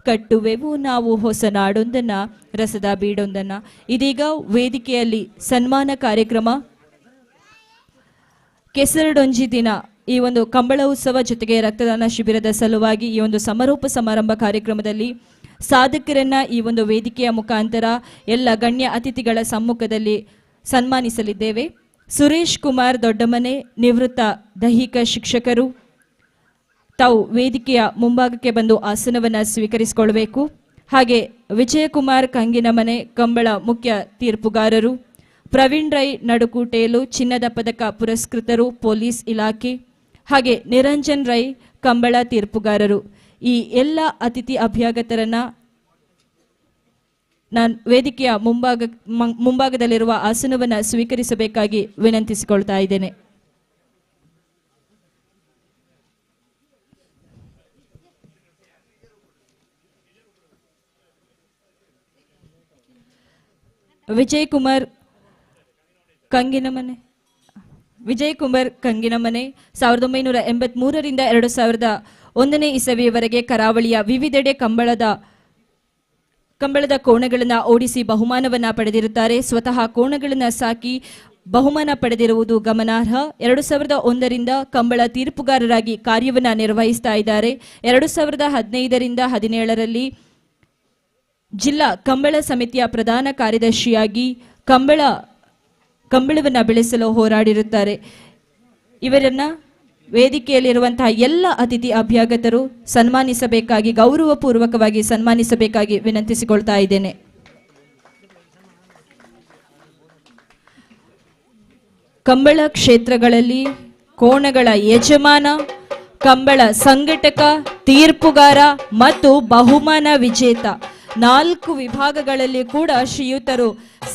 S15: ಕಟ್ಟುವೆವು ನಾವು ಹೊಸ ನಾಡೊಂದನ್ನ, ರಸದ ಬೀಡೊಂದನ್ನ. ಇದೀಗ ವೇದಿಕೆಯಲ್ಲಿ ಸನ್ಮಾನ ಕಾರ್ಯಕ್ರಮ, ಕೆಸರಡೊಂಜಿ ದಿನ, ಈ ಒಂದು ಕಂಬಳ ಉತ್ಸವ ಜೊತೆಗೆ ರಕ್ತದಾನ ಶಿಬಿರದ ಸಲುವಾಗಿ ಈ ಒಂದು ಸಮಾರೋಪ ಸಮಾರಂಭ ಕಾರ್ಯಕ್ರಮದಲ್ಲಿ ಸಾಧಕರನ್ನ ಈ ಒಂದು ವೇದಿಕೆಯ ಮುಖಾಂತರ ಎಲ್ಲ ಗಣ್ಯ ಅತಿಥಿಗಳ ಸಮ್ಮುಖದಲ್ಲಿ ಸನ್ಮಾನಿಸಲಿದ್ದೇವೆ. ಸುರೇಶ್ ಕುಮಾರ್ ದೊಡ್ಡಮನೆ, ನಿವೃತ್ತ ದೈಹಿಕ ಶಿಕ್ಷಕರು, ತಾವು ವೇದಿಕೆಯ ಮುಂಭಾಗಕ್ಕೆ ಬಂದು ಆಸನವನ್ನು ಸ್ವೀಕರಿಸಿಕೊಳ್ಳಬೇಕು. ಹಾಗೆ ವಿಜಯಕುಮಾರ್ ಕಂಗಿನಮನೆ, ಕಂಬಳ ಮುಖ್ಯ ತೀರ್ಪುಗಾರರು, ಪ್ರವೀಣ್ ರೈ ನಡುಕೂಟೇಲು, ಚಿನ್ನದ ಪದಕ ಪುರಸ್ಕೃತರು, ಪೊಲೀಸ್ ಇಲಾಖೆ, ಹಾಗೆ ನಿರಂಜನ್ ರೈ ಕಂಬಳ ತೀರ್ಪುಗಾರರು. ಈ ಎಲ್ಲ ಅತಿಥಿ ಅಭ್ಯಾಗತರನ್ನ ನಾನು ವೇದಿಕೆಯ ಮುಂಭಾಗದಲ್ಲಿರುವ ಆಸನವನ್ನು ಸ್ವೀಕರಿಸಬೇಕಾಗಿ ವಿನಂತಿಸಿಕೊಳ್ತಾ ಇದ್ದೇನೆ. ವಿಜಯ್ ಕುಮಾರ್ ಕಂಗಿನಮನೆ 1983ರಿಂದ 2001ನೇ ಇಸವಿಯವರೆಗೆ ಕರಾವಳಿಯ ವಿವಿಧೆಡೆ ಕಂಬಳದ ಕೋಣಗಳನ್ನು ಓಡಿಸಿ ಬಹುಮಾನವನ್ನ ಪಡೆದಿರುತ್ತಾರೆ. ಸ್ವತಃ ಕೋಣಗಳನ್ನು ಸಾಕಿ ಬಹುಮಾನ ಪಡೆದಿರುವುದು ಗಮನಾರ್ಹ. 2001ರಿಂದ ಕಂಬಳ ತೀರ್ಪುಗಾರರಾಗಿ ಕಾರ್ಯವನ್ನ ನಿರ್ವಹಿಸ್ತಾ ಇದ್ದಾರೆ. 2015ರಿಂದ 2017ರಲ್ಲಿ ಜಿಲ್ಲಾ ಕಂಬಳ ಸಮಿತಿಯ ಪ್ರಧಾನ ಕಾರ್ಯದರ್ಶಿಯಾಗಿ ಕಂಬಳವನ್ನು ಬೆಳೆಸಲು ಹೋರಾಡಿರುತ್ತಾರೆ. ಇವರನ್ನ ವೇದಿಕೆಯಲ್ಲಿರುವಂತಹ ಎಲ್ಲ ಅತಿಥಿ ಅಭ್ಯಾಗತರು ಸನ್ಮಾನಿಸಬೇಕಾಗಿ, ಗೌರವಪೂರ್ವಕವಾಗಿ ಸನ್ಮಾನಿಸಬೇಕಾಗಿ ವಿನಂತಿಸಿಕೊಳ್ತಾ ಇದ್ದೇನೆ. ಕಂಬಳ ಕ್ಷೇತ್ರಗಳಲ್ಲಿ ಕೋಣಗಳ ಯಜಮಾನ, ಕಂಬಳ ಸಂಘಟಕ, ತೀರ್ಪುಗಾರ ಮತ್ತು ಬಹುಮಾನ ವಿಜೇತ 4 ವಿಭಾಗಗಳಲ್ಲಿ ಕೂಡ ಶ್ರೀಯುತರು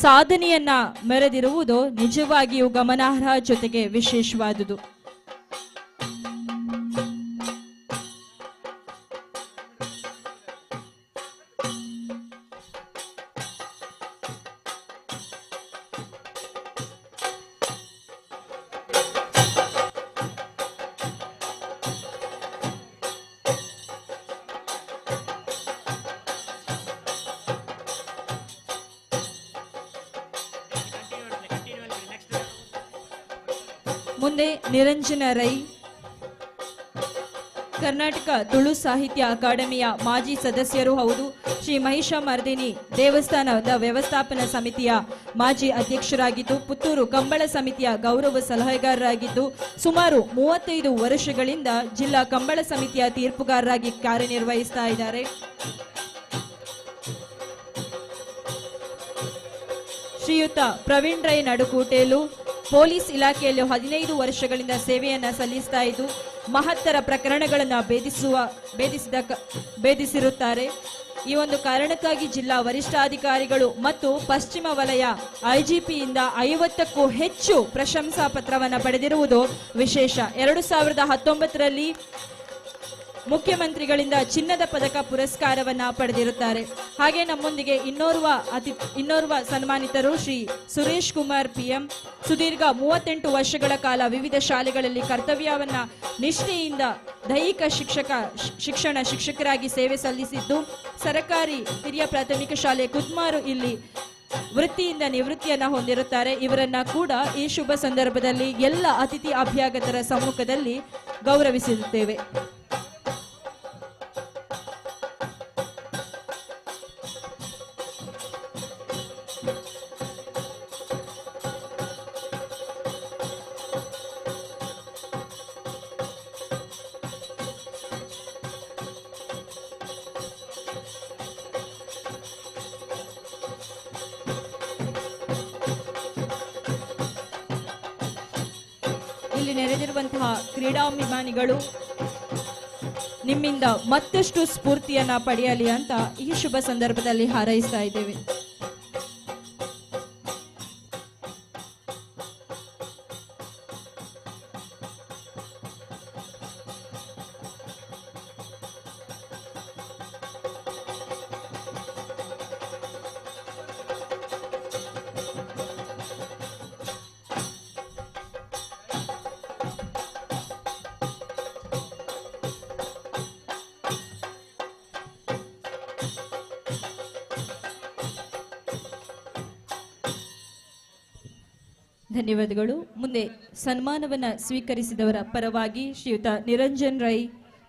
S15: ಸಾಧನೆಯನ್ನ ಮೆರೆದಿರುವುದು ನಿಜವಾಗಿಯೂ ಗಮನಾರ್ಹ, ಜೊತೆಗೆ ವಿಶೇಷವಾದುದು. ಮುಂದೆ ನಿರಂಜನ ರೈ, ಕರ್ನಾಟಕ ತುಳು ಸಾಹಿತ್ಯ ಅಕಾಡೆಮಿಯ ಮಾಜಿ ಸದಸ್ಯರು ಹೌದು. ಶ್ರೀ ಮಹಿಷಮರ್ದಿನಿ ದೇವಸ್ಥಾನದ ವ್ಯವಸ್ಥಾಪನಾ ಸಮಿತಿಯ ಮಾಜಿ ಅಧ್ಯಕ್ಷರಾಗಿದ್ದು, ಪುತ್ತೂರು ಕಂಬಳ ಸಮಿತಿಯ ಗೌರವ ಸಲಹೆಗಾರರಾಗಿದ್ದು, ಸುಮಾರು 35 ವರ್ಷಗಳಿಂದ ಜಿಲ್ಲಾ ಕಂಬಳ ಸಮಿತಿಯ ತೀರ್ಪುಗಾರರಾಗಿ ಕಾರ್ಯನಿರ್ವಹಿಸ್ತಾ ಇದ್ದಾರೆ. ಶ್ರೀಯುತ ಪ್ರವೀಣ್ ರೈ ನಡುಕೂಟೇಲು ಪೊಲೀಸ್ ಇಲಾಖೆಯಲ್ಲಿ 15 ವರ್ಷಗಳಿಂದ ಸೇವೆಯನ್ನ ಸಲ್ಲಿಸ್ತಾ ಇದ್ದು, ಮಹತ್ತರ ಪ್ರಕರಣಗಳನ್ನು ಭೇದಿಸಿರುತ್ತಾರೆ. ಈ ಒಂದು ಕಾರಣಕ್ಕಾಗಿ ಜಿಲ್ಲಾ ವರಿಷ್ಠಾಧಿಕಾರಿಗಳು ಮತ್ತು ಪಶ್ಚಿಮ ವಲಯ ಐಜಿಪಿಯಿಂದ 50ಕ್ಕೂ ಹೆಚ್ಚು ಪ್ರಶಂಸಾ ಪತ್ರವನ್ನು ಪಡೆದಿರುವುದು ವಿಶೇಷ. 2019ರಲ್ಲಿ ಮುಖ್ಯಮಂತ್ರಿಗಳಿಂದ ಚಿನ್ನದ ಪದಕ ಪುರಸ್ಕಾರವನ್ನ ಪಡೆದಿರುತ್ತಾರೆ. ಹಾಗೆ ನಮ್ಮೊಂದಿಗೆ ಇನ್ನೋರ್ವ ಸನ್ಮಾನಿತರು ಶ್ರೀ ಸುರೇಶ್ ಕುಮಾರ್ PM. ಸುದೀರ್ಘ 38 ವರ್ಷಗಳ ಕಾಲ ವಿವಿಧ ಶಾಲೆಗಳಲ್ಲಿ ಕರ್ತವ್ಯವನ್ನ ನಿಷ್ಠೆಯಿಂದ ದೈಹಿಕ ಶಿಕ್ಷಕರಾಗಿ ಸೇವೆ ಸಲ್ಲಿಸಿದ್ದು, ಸರ್ಕಾರಿ ಹಿರಿಯ ಪ್ರಾಥಮಿಕ ಶಾಲೆ ಕುದ್ಮಾರು ಇಲ್ಲಿ ವೃತ್ತಿಯಿಂದ ನಿವೃತ್ತಿಯನ್ನ ಹೊಂದಿರುತ್ತಾರೆ. ಇವರನ್ನ ಕೂಡ ಈ ಶುಭ ಸಂದರ್ಭದಲ್ಲಿ ಎಲ್ಲ ಅತಿಥಿ ಅಭ್ಯಾಗತರ ಸಮ್ಮುಖದಲ್ಲಿ ಗೌರವಿಸಿರುತ್ತೇವೆ. ಇಲ್ಲಿ ನೆರೆದಿರುವಂತಹ ಕ್ರೀಡಾಭಿಮಾನಿಗಳು ನಿಮ್ಮಿಂದ ಮತ್ತಷ್ಟು ಸ್ಫೂರ್ತಿಯನ್ನ ಪಡೆಯಲಿ ಅಂತ ಈ ಶುಭ ಸಂದರ್ಭದಲ್ಲಿ ಹಾರೈಸ್ತಾ ಇದ್ದೇವೆ. ಧನ್ಯವಾದಗಳು. ಮುಂದೆ ಸನ್ಮಾನವನ್ನ ಸ್ವೀಕರಿಸಿದವರ ಪರವಾಗಿ ಶ್ರೀಯುತ ನಿರಂಜನ್ ರೈ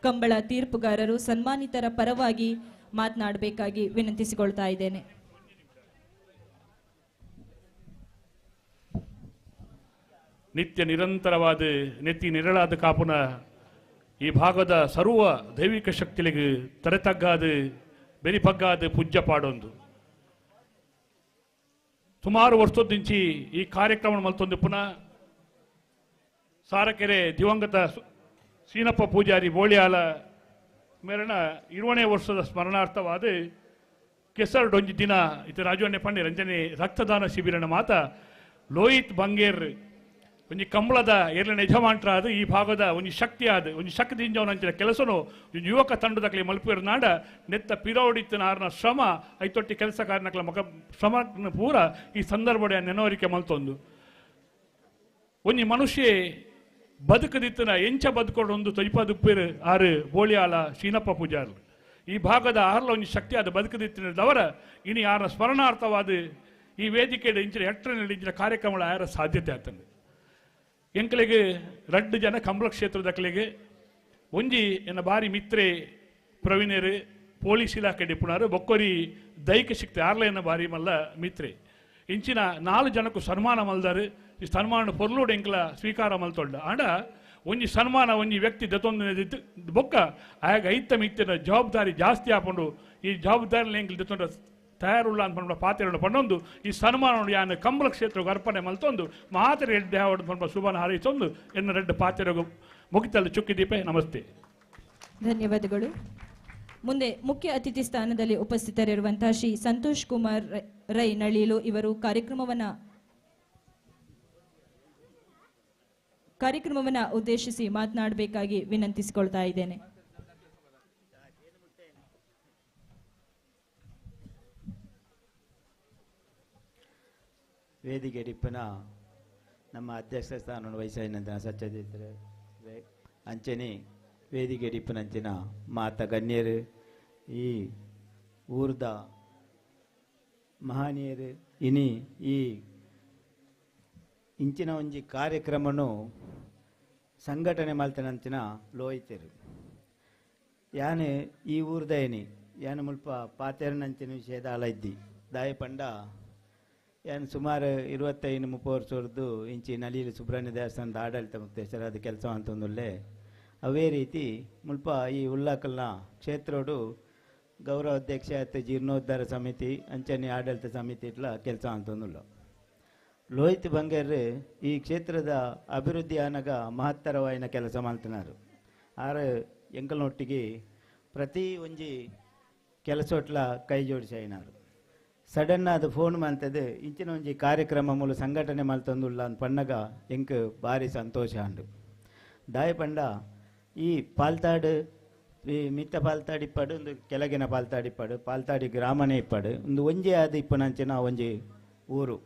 S15: ಕಂಬಳ ತೀರ್ಪುಗಾರರು ಸನ್ಮಾನಿತರ ಪರವಾಗಿ ಮಾತನಾಡಬೇಕಾಗಿ ವಿನಂತಿಸಿಕೊಳ್ತಾ ಇದ್ದೇನೆ.
S4: ನಿತ್ಯ ನಿರಂತರವಾದ ನೆತ್ತಿ ನಿರಳಾದ ಕಾಪುನ ಈ ಭಾಗದ ಸರ್ವ ದೈವಿಕ ಶಕ್ತಿಗಳಿಗೆ ತರೆತಗ್ಗಾದ ಬೆರಿಪಗ್ಗಾದ ಪೂಜ್ಯ ಪಾಡೊಂದು ಸುಮಾರು ವರ್ಷದಿಂಚಿ ಈ ಕಾರ್ಯಕ್ರಮ ಮಲ್ತೊಂದು ಪುನಃ ಸಾರಕೆರೆ ದಿವಂಗತ ಸೀನಪ್ಪ ಪೂಜಾರಿ ಬೋಳಿಯಾಲ ಮೇರಣ 20ನೇ ವರ್ಷದ ಸ್ಮರಣಾರ್ಥವಾದ ಕೆಸರ್ಡ್ ಒಂಜಿ ದಿನ ಇತ್ತೆ ರಾಜವನ್ನೇ ಪಂಡಿರ ಅಂಚನೆ ರಕ್ತದಾನ ಶಿಬಿರನ ಮಾತ ಲೋಹಿತ್ ಬಂಗೇರ್ ಒಂಜಿ ಕಂಬಳದ ಏರ್ಲಿನ ಯಜಮಾಂಟ್ರಾದ ಈ ಭಾಗದ ಒಂಜಿ ಶಕ್ತಿ ಆದ ಒಂಜಿ ಶಕ್ತಿಯಿಂದ ಅವನಂಚಿನ ಕೆಲಸನು ಯುವಕ ತಂಡದಕ್ಲೆ ಮಲ್ಪೇರು ನಾಡ ನೆತ್ತ ಪಿರೋಡಿತ್ತಿನ ಆರ್ನ ಶ್ರಮ ಐತೊಟ್ಟಿ ಕೆಲಸ ಕಾರ್ನಕ್ಲ ಮಗ ಶ್ರಮ ಪೂರ ಈ ಸಂದರ್ಭದ ನೆನವರಿಕೆ ಮಲ್ತೊಂದು ಒಂಜಿ ಮನುಷ್ಯ ಬದುಕದಿತ್ತಿನ ಎಂಚ ಬದುಕೊಂಡು ಒಂದು ತೊಯ್ಪದುಪ್ಪೇರು ಆರು ಬೋಳಿಯಾಲ ಶೀನಪ್ಪ ಪೂಜಾರ್ ಈ ಭಾಗದ ಆರ್ಲ ಒಂಜಿ ಶಕ್ತಿ ಆದ ಬದುಕದಿತ್ತಿನದವರ ಇನಿ ಆರ್ನ ಸ್ಮರಣಾರ್ಥವಾದ ಈ ವೇದಿಕೆಯ ಇಂಚಿನ ಎಟ್ಟರಲ್ಲಿ ಇಂಚಿನ ಕಾರ್ಯಕ್ರಮಗಳ ಆರ ಸಾಧ್ಯತೆ ಆಗ್ತದೆ ಎಂಕಲಿಗೆ 2 ಜನ ಕಂಬಳ ಕ್ಷೇತ್ರದಕ್ಲಿಗೆ ಒಂಜಿ ಎನ್ನ ಬಾರಿ ಮಿತ್ರೆ ಪ್ರವೀಣರು ಪೊಲೀಸ್ ಇಲಾಖೆ ಡಿಪುಣರು ಬೊಕ್ಕೊರಿ ದೈಹಿಕ ಶಿಕ್ತಿ ಆರ್ಲೆಯನ್ನ ಬಾರಿ ಮಲ್ಲ ಮಿತ್ರೆ ಇಂಚಿನ 4 ಜನಕ್ಕೂ ಸನ್ಮಾನ ಮಲ್ದಾರು ಈ ಸನ್ಮಾನ ಪೊರ್ಲೋಡು ಎಂಕಲ ಸ್ವೀಕಾರ ಮಲ್ತೊಂಡ ಆಂಡ ಒಂಜಿ ಸನ್ಮಾನ ಒಂಜಿ ವ್ಯಕ್ತಿ ದತ್ತೊಂದು ಬೊಕ್ಕ ಆಗ ಐತ ಮಿತ್ತಿನ ಜವಾಬ್ದಾರಿ ಜಾಸ್ತಿ ಆಪಂಡು ಈ ಜವಾಬ್ದಾರಿ ಎಂಕಲ್ ದತ್ತೊಂಡ ತಯಾರುಳ್ಳ ಅಂತ ಪಾತ್ರೆ ಪಂಡೊಂದು ಈ ಸನ್ಮಾನ ಯಾನ ಕಂಬಳ ಕ್ಷೇತ್ರಕ್ಕೆ ಅರ್ಪಣೆ ಮಲ್ತೊಂದು ಮಾತ್ರ ಎಡ್ಡೆ ಶುಭನ ಹಾರೈಸೊಂದು ಎನ್ನ 2 ಪಾತ್ರೆ ಮುಗಿತಲ್ಲಿ ಚುಕ್ಕಿದೀಪೆ ನಮಸ್ತೆ.
S15: ಧನ್ಯವಾದಗಳು. ಮುಂದೆ ಮುಖ್ಯ ಅತಿಥಿ ಸ್ಥಾನದಲ್ಲಿ ಉಪಸ್ಥಿತರಿರುವಂತಹ ಶ್ರೀ ಸಂತೋಷ್ ಕುಮಾರ್ ರೈ ನಳೀಲು ಇವರು ಕಾರ್ಯಕ್ರಮವನ್ನ ಉದ್ದೇಶಿಸಿ ಮಾತನಾಡಬೇಕಾಗಿ ವಿನಂತಿಸಿಕೊಳ್ತಾ ಇದ್ದೇನೆ.
S8: ವೇದಿಕೆ ಡಿಪ್ಪನ ನಮ್ಮ ಅಧ್ಯಕ್ಷ ಸ್ಥಾನವನ್ನು ವಹಿಸಿದ ಸಚ್ಚದಿದ್ದರೆ ಅಂಚನೆ ವೇದಿಕೆ ಡಿಪ್ಪನಂಚಿನ ಮಾತ ಗಣ್ಯರು ಈ ಊರ್ದ ಮಹನೀಯರು ಇನಿ ಈ ಇಂಚಿನ ಒಂಜಿ ಕಾರ್ಯಕ್ರಮನು ಸಂಘಟನೆ ಮಲ್ತನಂಚಿನ ಲೋಹಿತರು ಯಾನೆ ಈ ಊರ್ದ ಏನಿ ಯಾನು ಮುಲ್ಪ ಪಾತೆರನಂಚಿನ ವಿಷಯದ ಅಲ ಇದ್ದಿ ದಾಯ ಪಂಡ ಯಾನು ಸುಮಾರು 25-30 ವರ್ಷದ್ದು ಇಂಚಿ ನಲೀಲು ಸುಬ್ರಹ್ಮಣ್ಯ ದೇವಸ್ಥಾನದ ಆಡಳಿತ ಮುಕ್ತೇಶ್ವರ ಅದು ಕೆಲಸ ಅಂತಂದುಲ್ಲೆ ಅವೇ ರೀತಿ ಮುಲ್ಪ ಈ ಉಳ್ಳಾಕಲ್ನ ಕ್ಷೇತ್ರೋಡು ಗೌರವ ಅಧ್ಯಕ್ಷ ಮತ್ತು ಜೀರ್ಣೋದ್ಧಾರ ಸಮಿತಿ ಅಂಚನೆ ಆಡಳಿತ ಸಮಿತಿ ಇಟ್ಲ ಕೆಲಸ ಅಂತಂದುಲ್ಲ ಲೋಹಿತ್ ಬಂಗೇರ್ ಈ ಕ್ಷೇತ್ರದ ಅಭಿವೃದ್ಧಿ ಆನಗ ಮಹತ್ತರವಾಯಿನ ಕೆಲಸ ಮಾಡ್ತಿನಾರು ಆರು ಎಂಕಲ್ನೊಟ್ಟಿಗೆ ಪ್ರತಿ ಒಂಜಿ ಕೆಲಸೊಟ್ಲ ಕೈ ಜೋಡಿಸಿನಾರು ಸಡನ್ ಅದು ಫೋನ್ ಮಾಡ್ತದೆ ಇಂಚಿನ ಒಂಜಿ ಕಾರ್ಯಕ್ರಮ ಮೂಲ ಸಂಘಟನೆ ಮಲ್ತೊಂದುಲ್ಲ ಅಂತ ಪಣ್ಣಗ ಎಂಕ್ ಭಾರಿ ಸಂತೋಷ ಅಂಡು ದಾಯ ಪಂಡ ಈ ಪಾಲ್ತಾಡು ಈ ಮಿತ್ತ ಪಾಲ್ತಾಡಿ ಇಪ್ಪಡು ಒಂದು ಕೆಳಗಿನ ಪಾಲ್ತಾಡಿ ಇಪ್ಪಡು ಪಾಲ್ತಾಡಿ ಗ್ರಾಮನೇ ಇಪ್ಪಡು ಒಂದು ಒಂಜಿ ಆದ ಇಪ್ಪನಂಚಿನ ಒಂಜಿ ಊರು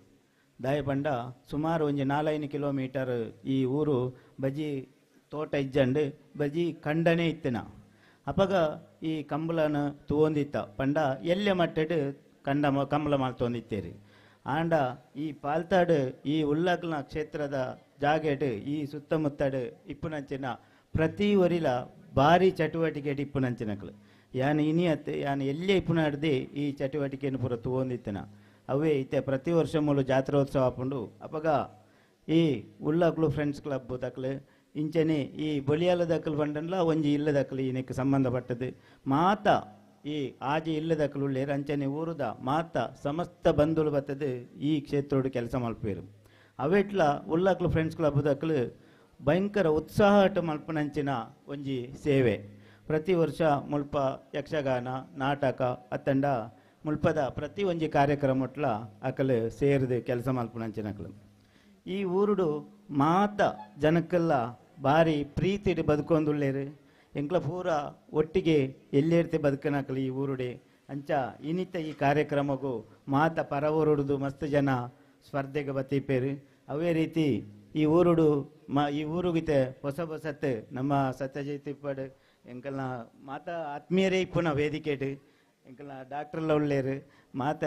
S8: ದಾಯ ಪಂಡ ಸುಮಾರು ಒಂಜಿ 4-5 ಕಿಲೋಮೀಟರ್ ಈ ಊರು ಬಜಿ ತೋಟ ಇಜ್ಜಂಡು ಬಜಿ ಕಂಡನೇ ಇತ್ತಿನ ಅಪಗ ಈ ಕಂಬಳನ ತೂವೊಂದಿತ್ತ ಪಂಡ ಎಲ್ಲೆ ಮಟ್ಟಡು ಕಂಬಳ ಮಾಡ್ತೊಂದಿತ್ತೇರಿ ಆಂಡ ಈ ಪಾಲ್ತಾಡು ಈ ಉಳ್ಳಾಗ್ಲ ಕ್ಷೇತ್ರದ ಜಾಗೆಡ್ ಈ ಸುತ್ತಮುತ್ತಡು ಇಪ್ಪುನಂಚಿನ ಪ್ರತಿ ಒರಿಲ ಭಾರಿ ಚಟುವಟಿಕೆ ಇಪ್ಪುನಂಚಿನಕ್ಲು ಯಾನು ಇನಿಯತ್ ಯಾನು ಎಲ್ಲೇ ಇಪ್ಪುನಾಡ್ದು ಈ ಚಟುವಟಿಕೆಯನ್ನು ಪೂರ ತೂವೊಂದಿತ್ತನ ಅವೇ ಇತ್ತೆ ಪ್ರತಿ ವರ್ಷ ಮೂಲ ಜಾತ್ರೋತ್ಸವ ಹಾಕೊಂಡು ಅಪಗ ಈ ಉಳ್ಳಾಗ್ಲು ಫ್ರೆಂಡ್ಸ್ ಕ್ಲಬ್ ದಕ್ಲು ಇಂಚನೆ ಈ ಬೊಲಿಯಾಲ ದಕ್ಕಲು ಬಂಡನ್ಲ ಒಂಜಿ ಇಲ್ಲ ದಕ್ಕಲು ಇದಕ್ಕೆ ಸಂಬಂಧಪಟ್ಟದು ಮಾತ ಈ ಆಜಿ ಇಲ್ಲದಕ್ಕಲು ಉಳ್ಳೇರು ಅಂಚನೆ ಊರುದ ಮಾತ ಸಮಸ್ತ ಬಂಧುಲು ಬತ್ತದು ಈ ಕ್ಷೇತ್ರೋಡು ಕೆಲಸ ಮಲ್ಪೇರು ಅವೆಟ್ಲ ಉಳ್ಳಾಕ್ಲು ಫ್ರೆಂಡ್ಸ್ ಕ್ಲಬ್ ದಕ್ಕಲು ಭಯಂಕರ ಉತ್ಸಾಹ ಮಲ್ಪನಂಚಿನ ಒಂಜಿ ಸೇವೆ ಪ್ರತಿ ವರ್ಷ ಮುಲ್ಪ ಯಕ್ಷಗಾನ ನಾಟಕ ಅತ್ತಂಡ ಮುಲ್ಪದ ಪ್ರತಿ ಒಂಜಿ ಕಾರ್ಯಕ್ರಮಟ್ಲ ಅಕಲು ಸೇರಿದು ಕೆಲಸ ಮಲ್ಪನಂಚಿನಕ್ಲು ಈ ಊರುಡು ಮಾತ ಜನಕ್ಕೆಲ್ಲ ಭಾರಿ ಪ್ರೀತಿಡು ಬದುಕೊಂದುಳ್ಳೇರು ಎಂಕ್ಲ ಪೂರ ಒಟ್ಟಿಗೆ ಎಲ್ಲೇರ್ತೆ ಬದುಕನಕ್ಲು ಈ ಊರುಡೆ ಅಂಚ ಇನಿತ ಈ ಕಾರ್ಯಕ್ರಮಗೂ ಮಾತ ಪರವರುಡುದು ಮಸ್ತ್ ಜನ ಸ್ಪರ್ಧೆಗೆ ಬತ್ತಿಪ್ಪೇರು ಅವೇ ರೀತಿ ಈ ಊರುಡು ಈ ಊರುಗಿತೆ ಹೊಸತ್ ನಮ್ಮ ಸತ್ಯಜಿತ್ ಇಪ್ಪಡು ಎಂಕಲ್ನ ಮಾತ ಆತ್ಮೀಯರೇ ಇಪ್ಪುನ ವೇದಿಕೆಡು ಎಂಕಲ್ನ ಡಾಕ್ಟರ್ಲ ಉಳ್ಳೇರು ಮಾತ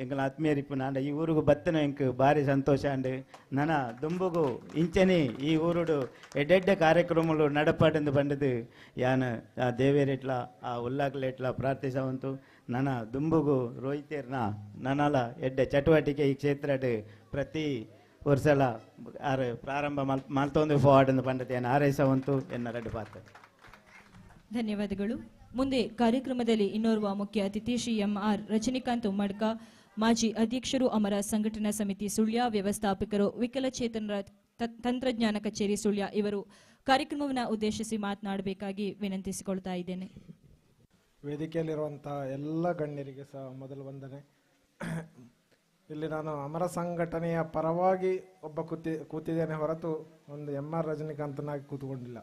S8: ಎಂಕಲ್ನ ಆತ್ಮೀಯರು ಇಪ್ಪುನ ಅಂಡ ಈ ಊರಿಗೂ ಬತ್ತನ ಎಂಕ್ ಭಾರಿ ಸಂತೋಷ ಅಂಡು ನನ ದುಂಬುಗು ಇಂಚನಿ ಈ ಊರುಡು ಎಡ್ಡೆಡ್ಡೆ ಕಾರ್ಯಕ್ರಮಗಳು ನಡಪಾಟೆಂದು ಬಂಡದು ಯಾನ ಆ ದೇವೇರೆಟ್ಲ ಆ ಉಲ್ಲಾಗ್ಲೆಟ್ಲ ಪ್ರಾರ್ಥಿಸವಂತು ನನ್ನ ದುಂಬುಗು ರೋಹಿತೇರ್ನ ನನಲ ಎಡ್ಡೆ ಚಟುವಟಿಕೆ ಈ ಕ್ಷೇತ್ರಡ್ ಪ್ರತಿ ವರ್ಷಲ ಆರು ಪ್ರಾರಂಭ ಮಲ್ತೊಂದು ಫಾರ್ಡ್ ಎಂದು ಪಂಡತೆಯನ್ನು ಹಾರೈಸವಂತು ಎನ್ನ 2 ಪಾತ್ರ.
S15: ಧನ್ಯವಾದಗಳು. ಮುಂದೆ ಕಾರ್ಯಕ್ರಮದಲ್ಲಿ ಇನ್ನೋರ್ವ ಮುಖ್ಯ ಅತಿಥಿ ಶ್ರೀ MR ರಜನಿಕಾಂತ್ ಉಮ್ಮಡ್ಕ, ಮಾಜಿ ಅಧ್ಯಕ್ಷರು ಅಮರ ಸಂಘಟನಾ ಸಮಿತಿ ಸುಳ್ಯ, ವ್ಯವಸ್ಥಾಪಕರು ವಿಕಲಚೇತನರ ತಂತ್ರಜ್ಞಾನ ಕಚೇರಿ ಸುಳ್ಯ, ಇವರು ಕಾರ್ಯಕ್ರಮವನ್ನು ಉದ್ದೇಶಿಸಿ ಮಾತನಾಡಬೇಕಾಗಿ ವಿನಂತಿಸಿಕೊಳ್ತಾ ಇದ್ದೇನೆ.
S7: ವೇದಿಕೆಯಲ್ಲಿರುವಂಥ ಎಲ್ಲ ಗಣ್ಯರಿಗೆ ಸಹ ಮೊದಲು ವಂದನೆ. ಇಲ್ಲಿ ನಾನು ಅಮರ ಸಂಘಟನೆಯ ಪರವಾಗಿ ಒಬ್ಬ ಕೂತಿದ್ದೇನೆ ಹೊರತು ಒಂದು MR ರಜನಿಕಾಂತನಾಗಿ ಕೂತ್ಕೊಂಡಿಲ್ಲ.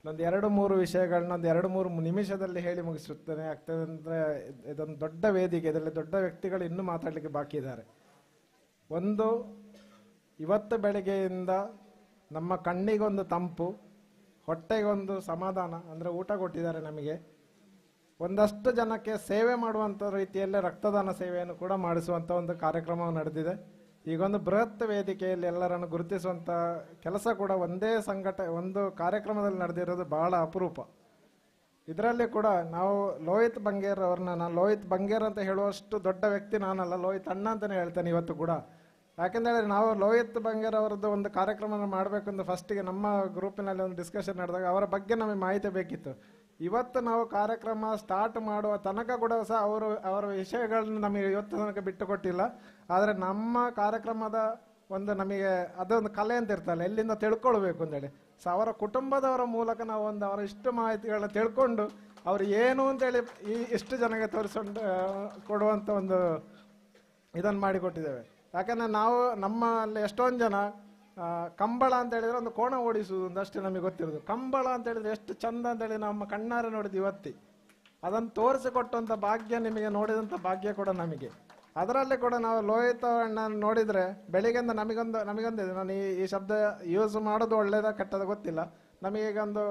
S7: ಒಂದು 2-3 ವಿಷಯಗಳನ್ನ ಒಂದು 2-3 ನಿಮಿಷದಲ್ಲಿ ಹೇಳಿ ಮುಗಿಸುತ್ತೇನೆ. ಆಗ್ತದೆ ಅಂದರೆ ಇದೊಂದು ದೊಡ್ಡ ವೇದಿಕೆ, ಇದರಲ್ಲಿ ದೊಡ್ಡ ವ್ಯಕ್ತಿಗಳು ಇನ್ನೂ ಮಾತಾಡಲಿಕ್ಕೆ ಬಾಕಿ ಇದ್ದಾರೆ. ಒಂದು, ಇವತ್ತು ಬೆಳಗ್ಗೆಯಿಂದ ನಮ್ಮ ಕಣ್ಣಿಗೊಂದು ತಂಪು, ಹೊಟ್ಟೆಗೊಂದು ಸಮಾಧಾನ, ಅಂದರೆ ಊಟ ಕೊಟ್ಟಿದ್ದಾರೆ ನಮಗೆ. ಒಂದಷ್ಟು ಜನಕ್ಕೆ ಸೇವೆ ಮಾಡುವಂಥ ರೀತಿಯಲ್ಲೇ ರಕ್ತದಾನ ಸೇವೆಯನ್ನು ಕೂಡ ಮಾಡಿಸುವಂಥ ಒಂದು ಕಾರ್ಯಕ್ರಮ ನಡೆದಿದೆ. ಈಗೊಂದು ಬೃಹತ್ ವೇದಿಕೆಯಲ್ಲಿ ಎಲ್ಲರನ್ನು ಗುರುತಿಸುವಂಥ ಕೆಲಸ ಕೂಡ ಒಂದು ಕಾರ್ಯಕ್ರಮದಲ್ಲಿ ನಡೆದಿರೋದು ಬಹಳ ಅಪರೂಪ. ಇದರಲ್ಲಿ ಕೂಡ ನಾವು ಲೋಹಿತ್ ಬಂಗೇರ್ ಅವ್ರನ್ನ, ನಾನು ಲೋಹಿತ್ ಬಂಗೇರ್ ಅಂತ ಹೇಳುವಷ್ಟು ದೊಡ್ಡ ವ್ಯಕ್ತಿ ನಾನಲ್ಲ, ಲೋಹಿತ್ ಅಣ್ಣ ಅಂತಲೇ ಹೇಳ್ತೇನೆ ಇವತ್ತು ಕೂಡ. ಯಾಕೆಂದರೆ ನಾವು ಲೋಹಿತ್ ಬಂಗೇರ್ ಅವರದ್ದು ಒಂದು ಕಾರ್ಯಕ್ರಮ ಮಾಡಬೇಕಂತ ಫಸ್ಟಿಗೆ ನಮ್ಮ ಗ್ರೂಪಿನಲ್ಲಿ ಒಂದು ಡಿಸ್ಕಷನ್ ನಡೆದಾಗ ಅವರ ಬಗ್ಗೆ ನಮಗೆ ಮಾಹಿತಿ ಬೇಕಿತ್ತು. ಇವತ್ತು ನಾವು ಕಾರ್ಯಕ್ರಮ ಸ್ಟಾರ್ಟ್ ಮಾಡುವ ತನಕ ಕೂಡ ಸಹ ಅವರ ವಿಷಯಗಳನ್ನು ನಮಗೆ ಇವತ್ತು ತನಕ ಬಿಟ್ಟು ಕೊಟ್ಟಿಲ್ಲ. ಆದರೆ ನಮ್ಮ ಕಾರ್ಯಕ್ರಮದ ನಮಗೆ ಅದೊಂದು ಕಲೆ ಅಂತ ಇರ್ತಲ್ಲ, ಎಲ್ಲಿಂದ ತಿಳ್ಕೊಳ್ಬೇಕು ಅಂತೇಳಿ. ಸೊ ಅವರ ಕುಟುಂಬದವರ ಮೂಲಕ ನಾವು ಅವರ ಇಷ್ಟು ಮಾಹಿತಿಗಳನ್ನ ತಿಳ್ಕೊಂಡು ಅವರು ಏನು ಅಂತೇಳಿ ಇಷ್ಟು ಜನಕ್ಕೆ ಕೊಡುವಂಥ ಒಂದು ಇದನ್ನು ಮಾಡಿಕೊಟ್ಟಿದ್ದೇವೆ. ಯಾಕಂದರೆ ನಾವು ನಮ್ಮಲ್ಲಿ ಎಷ್ಟೊಂದು ಜನ ಕಂಬಳ ಅಂತ ಹೇಳಿದ್ರೆ ಒಂದು ಕೋಣ ಓಡಿಸುವುದು ಒಂದಷ್ಟೇ ನಮಗೆ ಗೊತ್ತಿರೋದು. ಕಂಬಳ ಅಂತ ಹೇಳಿದ್ರೆ ಎಷ್ಟು ಚಂದ ಅಂತೇಳಿ ನಮ್ಮ ಕಣ್ಣಾರೆ ನೋಡಿದ್ದು ಇವತ್ತಿ. ಅದನ್ನು ತೋರಿಸಿಕೊಟ್ಟಂಥ ಭಾಗ್ಯ ನಿಮಗೆ, ನೋಡಿದಂಥ ಭಾಗ್ಯ ಕೂಡ ನಮಗೆ. ಅದರಲ್ಲಿ ಕೂಡ ನಾವು ಲೋಹಿತ್ ಅಣ್ಣ ನೋಡಿದರೆ ಬೆಳಿಗ್ಗೆಯಿಂದ ನಮಗೊಂದು ನಾನು ಈ ಶಬ್ದ ಯೂಸ್ ಮಾಡೋದು ಒಳ್ಳೇದ ಕೆಟ್ಟದ ಗೊತ್ತಿಲ್ಲ. ನಮಗೀಗೊಂದು